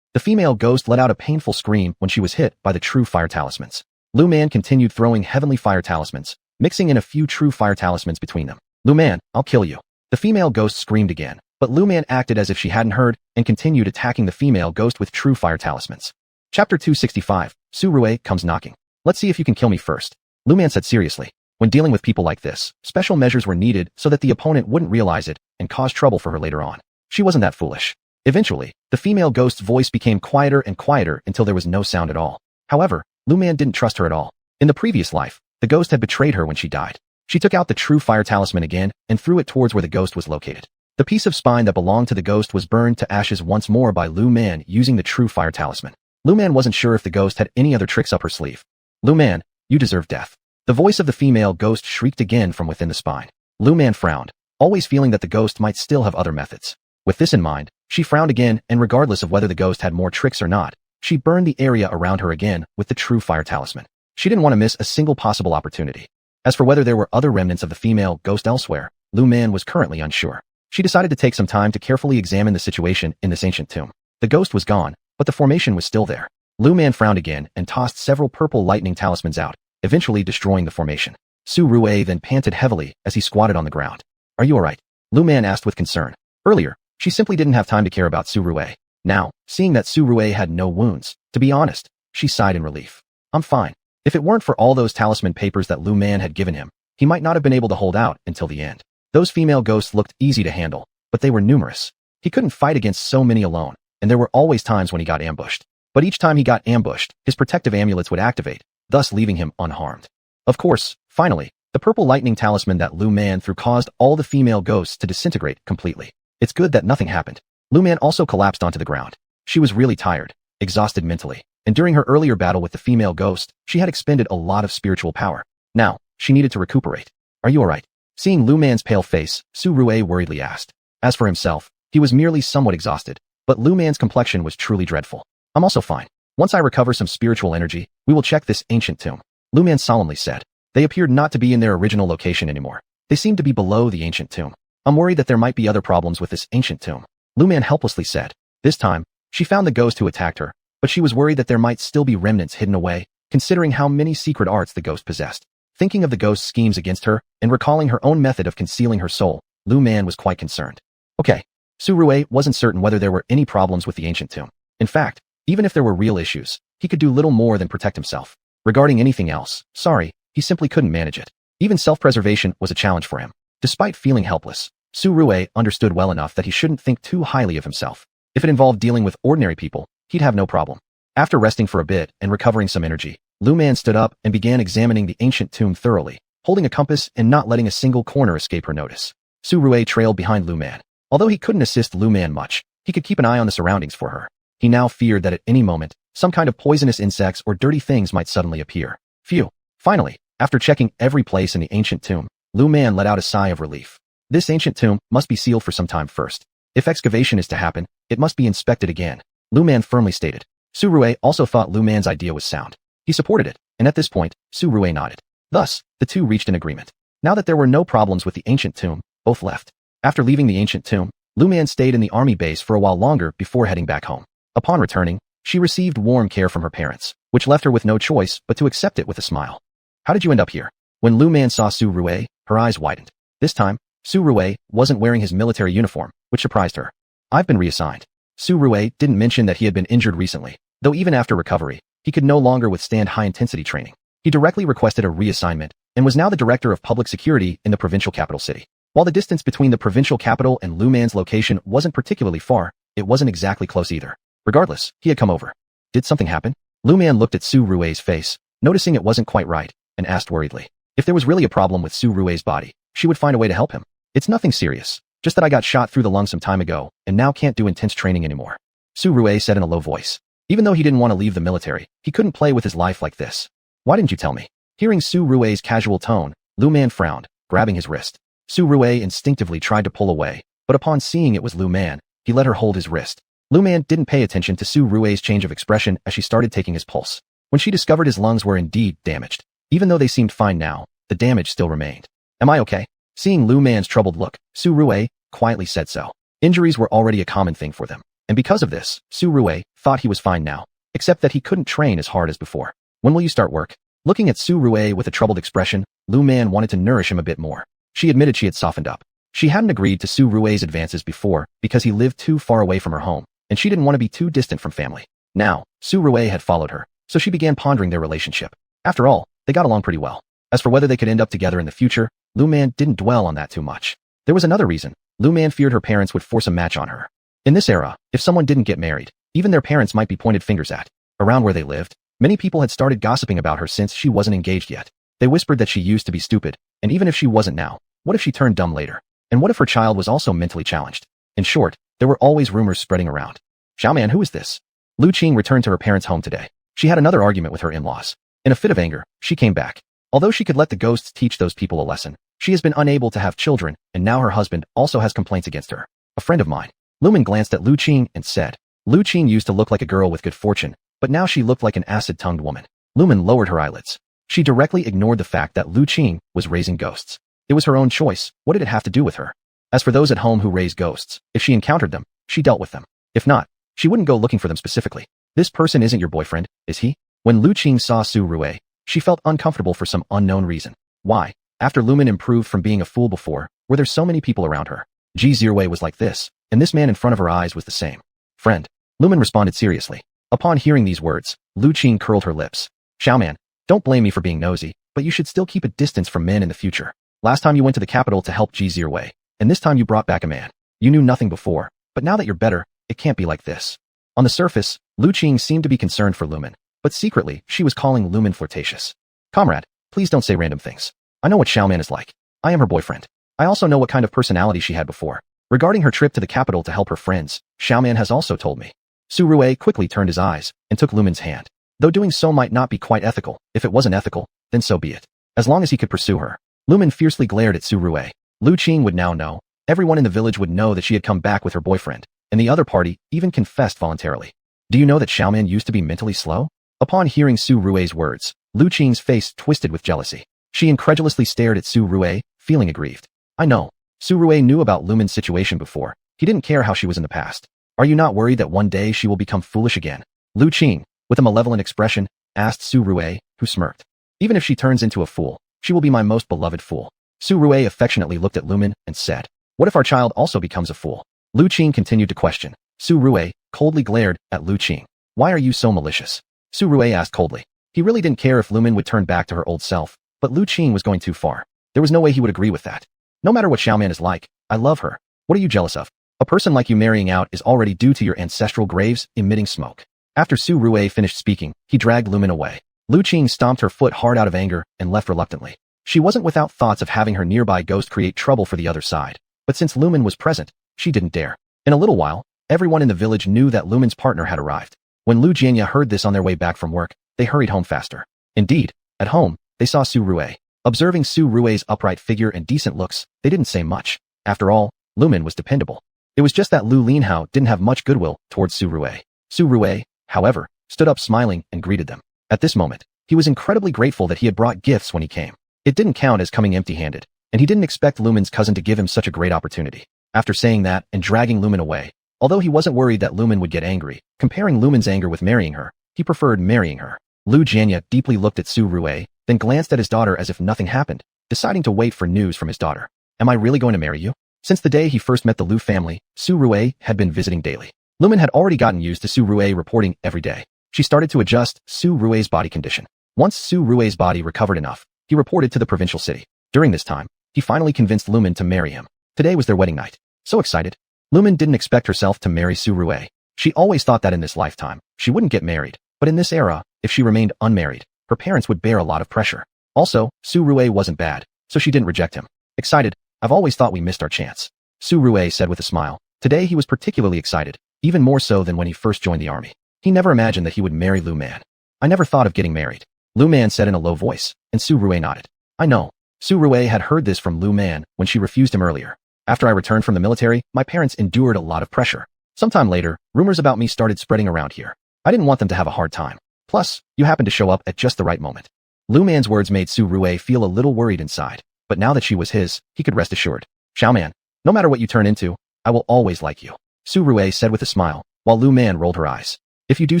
A: The female ghost let out a painful scream when she was hit by the true fire talismans. Lu Man continued throwing heavenly fire talismans, mixing in a few true fire talismans between them. Lu Man, I'll kill you. The female ghost screamed again, but Lu Man acted as if she hadn't heard and continued attacking the female ghost with true fire talismans. Chapter 265, Su Rue comes knocking. Let's see if you can kill me first. Lu Man said seriously. When dealing with people like this, special measures were needed so that the opponent wouldn't realize it and cause trouble for her later on. She wasn't that foolish. Eventually, the female ghost's voice became quieter and quieter until there was no sound at all. However, Lu Man didn't trust her at all. In the previous life, the ghost had betrayed her when she died. She took out the true fire talisman again and threw it towards where the ghost was located. The piece of spine that belonged to the ghost was burned to ashes once more by Lu Man using the true fire talisman. Lu Man wasn't sure if the ghost had any other tricks up her sleeve. Lu Man, you deserve death. The voice of the female ghost shrieked again from within the spine. Lu Man frowned, always feeling that the ghost might still have other methods. With this in mind, she frowned again, and regardless of whether the ghost had more tricks or not, she burned the area around her again with the true fire talisman. She didn't want to miss a single possible opportunity. As for whether there were other remnants of the female ghost elsewhere, Lu Man was currently unsure. She decided to take some time to carefully examine the situation in this ancient tomb. The ghost was gone, but the formation was still there. Lu Man frowned again and tossed several purple lightning talismans out, eventually destroying the formation. Su Rue then panted heavily as he squatted on the ground. Are you alright? Lu Man asked with concern. Earlier, she simply didn't have time to care about Su Rue. Now, seeing that Su Rue had no wounds, to be honest, she sighed in relief. I'm fine. If it weren't for all those talisman papers that Lu Man had given him, he might not have been able to hold out until the end. Those female ghosts looked easy to handle, but they were numerous. He couldn't fight against so many alone, and there were always times when he got ambushed. But each time he got ambushed, his protective amulets would activate, thus leaving him unharmed. Of course, finally, the purple lightning talisman that Lu Man threw caused all the female ghosts to disintegrate completely. It's good that nothing happened. Lu Man also collapsed onto the ground. She was really tired, exhausted mentally, and during her earlier battle with the female ghost, she had expended a lot of spiritual power. Now, she needed to recuperate. Are you alright? Seeing Lu Man's pale face, Su Rue worriedly asked. As for himself, he was merely somewhat exhausted, but Lu Man's complexion was truly dreadful. I'm also fine. Once I recover some spiritual energy, we will check this ancient tomb. Lu Man solemnly said. They appeared not to be in their original location anymore. They seemed to be below the ancient tomb. I'm worried that there might be other problems with this ancient tomb. Lu Man helplessly said. This time, she found the ghost who attacked her, but she was worried that there might still be remnants hidden away, considering how many secret arts the ghost possessed. Thinking of the ghost's schemes against her, and recalling her own method of concealing her soul, Lu Man was quite concerned. Okay. Su Rue wasn't certain whether there were any problems with the ancient tomb. In fact, even if there were real issues, he could do little more than protect himself. Regarding anything else, sorry, he simply couldn't manage it. Even self-preservation was a challenge for him. Despite feeling helpless, Su Rue understood well enough that he shouldn't think too highly of himself. If it involved dealing with ordinary people, he'd have no problem. After resting for a bit and recovering some energy, Lu Man stood up and began examining the ancient tomb thoroughly, holding a compass and not letting a single corner escape her notice. Su Rue trailed behind Lu Man. Although he couldn't assist Lu Man much, he could keep an eye on the surroundings for her. He now feared that at any moment, some kind of poisonous insects or dirty things might suddenly appear. Phew. Finally, after checking every place in the ancient tomb, Lu Man let out a sigh of relief. This ancient tomb must be sealed for some time first. If excavation is to happen, it must be inspected again, Lu Man firmly stated. Su Rue also thought Lu Man's idea was sound. He supported it, and at this point, Su Rue nodded. Thus, the two reached an agreement. Now that there were no problems with the ancient tomb, both left. After leaving the ancient tomb, Lu Man stayed in the army base for a while longer before heading back home. Upon returning, she received warm care from her parents, which left her with no choice but to accept it with a smile. How did you end up here? When Lu Man saw Su Rui, her eyes widened. This time, Su Rui wasn't wearing his military uniform, which surprised her. I've been reassigned. Su Rui didn't mention that he had been injured recently, though even after recovery, he could no longer withstand high-intensity training. He directly requested a reassignment and was now the director of public security in the provincial capital city. While the distance between the provincial capital and Lu Man's location wasn't particularly far, it wasn't exactly close either. Regardless, he had come over. Did something happen? Lu Man looked at Su Rui's face, noticing it wasn't quite right, and asked worriedly. If there was really a problem with Su Rui's body, she would find a way to help him. It's nothing serious, just that I got shot through the lung some time ago and now can't do intense training anymore. Su Rui said in a low voice. Even though he didn't want to leave the military, he couldn't play with his life like this. Why didn't you tell me? Hearing Su Rui's casual tone, Lu Man frowned, grabbing his wrist. Su Rui instinctively tried to pull away, but upon seeing it was Lu Man, he let her hold his wrist. Lu Man didn't pay attention to Su Rui's change of expression as she started taking his pulse. When she discovered his lungs were indeed damaged. Even though they seemed fine now, the damage still remained. Am I okay? Seeing Lu Man's troubled look, Su Rui quietly said so. Injuries were already a common thing for them, and because of this, Su Rui thought he was fine now, except that he couldn't train as hard as before. When will you start work? Looking at Su Rui with a troubled expression, Lu Man wanted to nourish him a bit more. She admitted she had softened up. She hadn't agreed to Su Rui's advances before because he lived too far away from her home, and she didn't want to be too distant from family. Now, Su Rui had followed her, so she began pondering their relationship. After all, they got along pretty well. As for whether they could end up together in the future, Lu Man didn't dwell on that too much. There was another reason. Lu Man feared her parents would force a match on her. In this era, if someone didn't get married, even their parents might be pointed fingers at. Around where they lived, many people had started gossiping about her since she wasn't engaged yet. They whispered that she used to be stupid, and even if she wasn't now, what if she turned dumb later? And what if her child was also mentally challenged? In short, there were always rumors spreading around. Xiaoman, who is this? Lu Qing returned to her parents' home today. She had another argument with her in-laws. In a fit of anger, she came back. Although she could let the ghosts teach those people a lesson, she has been unable to have children, and now her husband also has complaints against her. A friend of mine. Lu Man glanced at Lu Qing and said, Lu Qing used to look like a girl with good fortune, but now she looked like an acid-tongued woman. Lu Man lowered her eyelids. She directly ignored the fact that Lu Qing was raising ghosts. It was her own choice. What did it have to do with her? As for those at home who raise ghosts, if she encountered them, she dealt with them. If not, she wouldn't go looking for them specifically. This person isn't your boyfriend, is he? When Lu Qing saw Su Rui, she felt uncomfortable for some unknown reason. Why? After Lu Man improved from being a fool before, were there so many people around her? Xia Kingdom was like this, and this man in front of her eyes was the same. Friend. Lu Man responded seriously. Upon hearing these words, Lu Qing curled her lips. Xiaoman, don't blame me for being nosy, but you should still keep a distance from men in the future. Last time you went to the capital to help Xia Kingdom, and this time you brought back a man. You knew nothing before, but now that you're better, it can't be like this. On the surface, Lu Qing seemed to be concerned for Lu Man, but secretly, she was calling Lu Man flirtatious. Comrade, please don't say random things. I know what Xiaoman is like. I am her boyfriend. I also know what kind of personality she had before. Regarding her trip to the capital to help her friends, Xiaoman has also told me. Su Rui quickly turned his eyes and took Lu Man's hand. Though doing so might not be quite ethical, if it wasn't ethical, then so be it. As long as he could pursue her. Lu Man fiercely glared at Su Rui. Lu Qing would now know. Everyone in the village would know that she had come back with her boyfriend, and the other party even confessed voluntarily. Do you know that Xiaoman used to be mentally slow? Upon hearing Su Rui's words, Lu Qing's face twisted with jealousy. She incredulously stared at Su Rui, feeling aggrieved. I know. Su Rui knew about Lu Man's situation before. He didn't care how she was in the past. Are you not worried that one day she will become foolish again? Lu Qing, with a malevolent expression, asked Su Rui, who smirked. Even if she turns into a fool, she will be my most beloved fool. Su Rui affectionately looked at Lu Man and said, what if our child also becomes a fool? Lu Qing continued to question. Su Rui coldly glared at Lu Qing. Why are you so malicious? Su Rui asked coldly. He really didn't care if Lu Man would turn back to her old self, but Lu Qing was going too far. There was no way he would agree with that. No matter what Xiaoman is like, I love her. What are you jealous of? A person like you marrying out is already due to your ancestral graves emitting smoke. After Su Rui finished speaking, he dragged Lu Man away. Lu Qing stomped her foot hard out of anger and left reluctantly. She wasn't without thoughts of having her nearby ghost create trouble for the other side. But since Lu Man was present, she didn't dare. In a little while, everyone in the village knew that Lu Man's partner had arrived. When Lu Jianya heard this on their way back from work, they hurried home faster. Indeed, at home, they saw Su Rui. Observing Su Rui's upright figure and decent looks, they didn't say much. After all, Lu Man was dependable. It was just that Lu Linhao didn't have much goodwill towards Su Rui. Su Rui, however, stood up smiling and greeted them. At this moment, he was incredibly grateful that he had brought gifts when he came. It didn't count as coming empty-handed, and he didn't expect Lu Man's cousin to give him such a great opportunity. After saying that and dragging Lumen away, although he wasn't worried that Lumen would get angry, comparing Lumen's anger with marrying her, he preferred marrying her. Lu Jianya deeply looked at Su Rui, then glanced at his daughter as if nothing happened, deciding to wait for news from his daughter. Am I really going to marry you? Since the day he first met the Lu family, Su Rui had been visiting daily. Lumen had already gotten used to Su Rui reporting every day. She started to adjust Su Rui's body condition. Once Su Rui's body recovered enough, he reported to the provincial city. During this time, he finally convinced Lumen to marry him. Today was their wedding night. So excited. Lumen didn't expect herself to marry Su Rui. She always thought that in this lifetime, she wouldn't get married. But in this era, if she remained unmarried, her parents would bear a lot of pressure. Also, Su Rui wasn't bad, so she didn't reject him. Excited, I've always thought we missed our chance. Su Rui said with a smile. Today he was particularly excited, even more so than when he first joined the army. He never imagined that he would marry Lu Man. I never thought of getting married. Lu Man said in a low voice, and Su Rui nodded. I know. Su Rui had heard this from Lu Man when she refused him earlier. After I returned from the military, my parents endured a lot of pressure. Sometime later, rumors about me started spreading around here. I didn't want them to have a hard time. Plus, you happened to show up at just the right moment. Lu Man's words made Su Rui feel a little worried inside, but now that she was his, he could rest assured. Xiao Man, no matter what you turn into, I will always like you. Su Rui said with a smile, while Lu Man rolled her eyes. If you do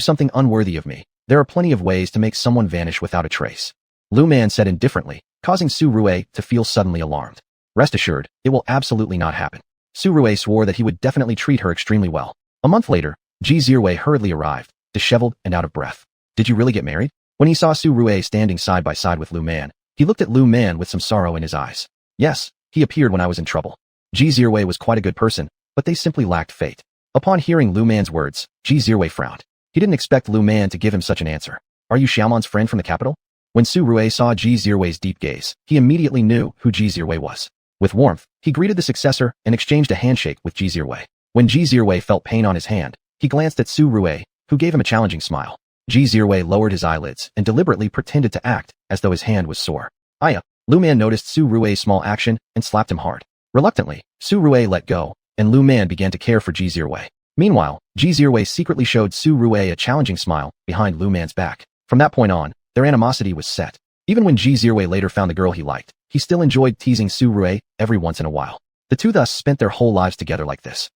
A: something unworthy of me, there are plenty of ways to make someone vanish without a trace. Lu Man said indifferently, causing Su Rui to feel suddenly alarmed. Rest assured, it will absolutely not happen. Su Rui swore that he would definitely treat her extremely well. A month later, Ji Zirwei hurriedly arrived, disheveled and out of breath. Did you really get married? When he saw Su Rui standing side by side with Lu Man, he looked at Lu Man with some sorrow in his eyes. Yes, he appeared when I was in trouble. Ji Zirwei was quite a good person, but they simply lacked fate. Upon hearing Lu Man's words, Ji Zirwei frowned. He didn't expect Lu Man to give him such an answer. Are you Xiaoman's friend from the capital? When Su Rui saw Ji Zirwei's deep gaze, he immediately knew who Ji Zirwei was. With warmth, he greeted the successor and exchanged a handshake with Ji Zirwei. When Ji Zirwei felt pain on his hand, he glanced at Su Rui, who gave him a challenging smile. Ji Zirwei lowered his eyelids and deliberately pretended to act as though his hand was sore. Aya, Lu Man noticed Su Rui's small action and slapped him hard. Reluctantly, Su Rui let go, and Lu Man began to care for Ji Zirwei. Meanwhile, Ji Zirwei secretly showed Su Rui a challenging smile behind Lu Man's back. From that point on, their animosity was set. Even when Ji Zirwei later found the girl he liked, he still enjoyed teasing Su Rui every once in a while. The two thus spent their whole lives together like this.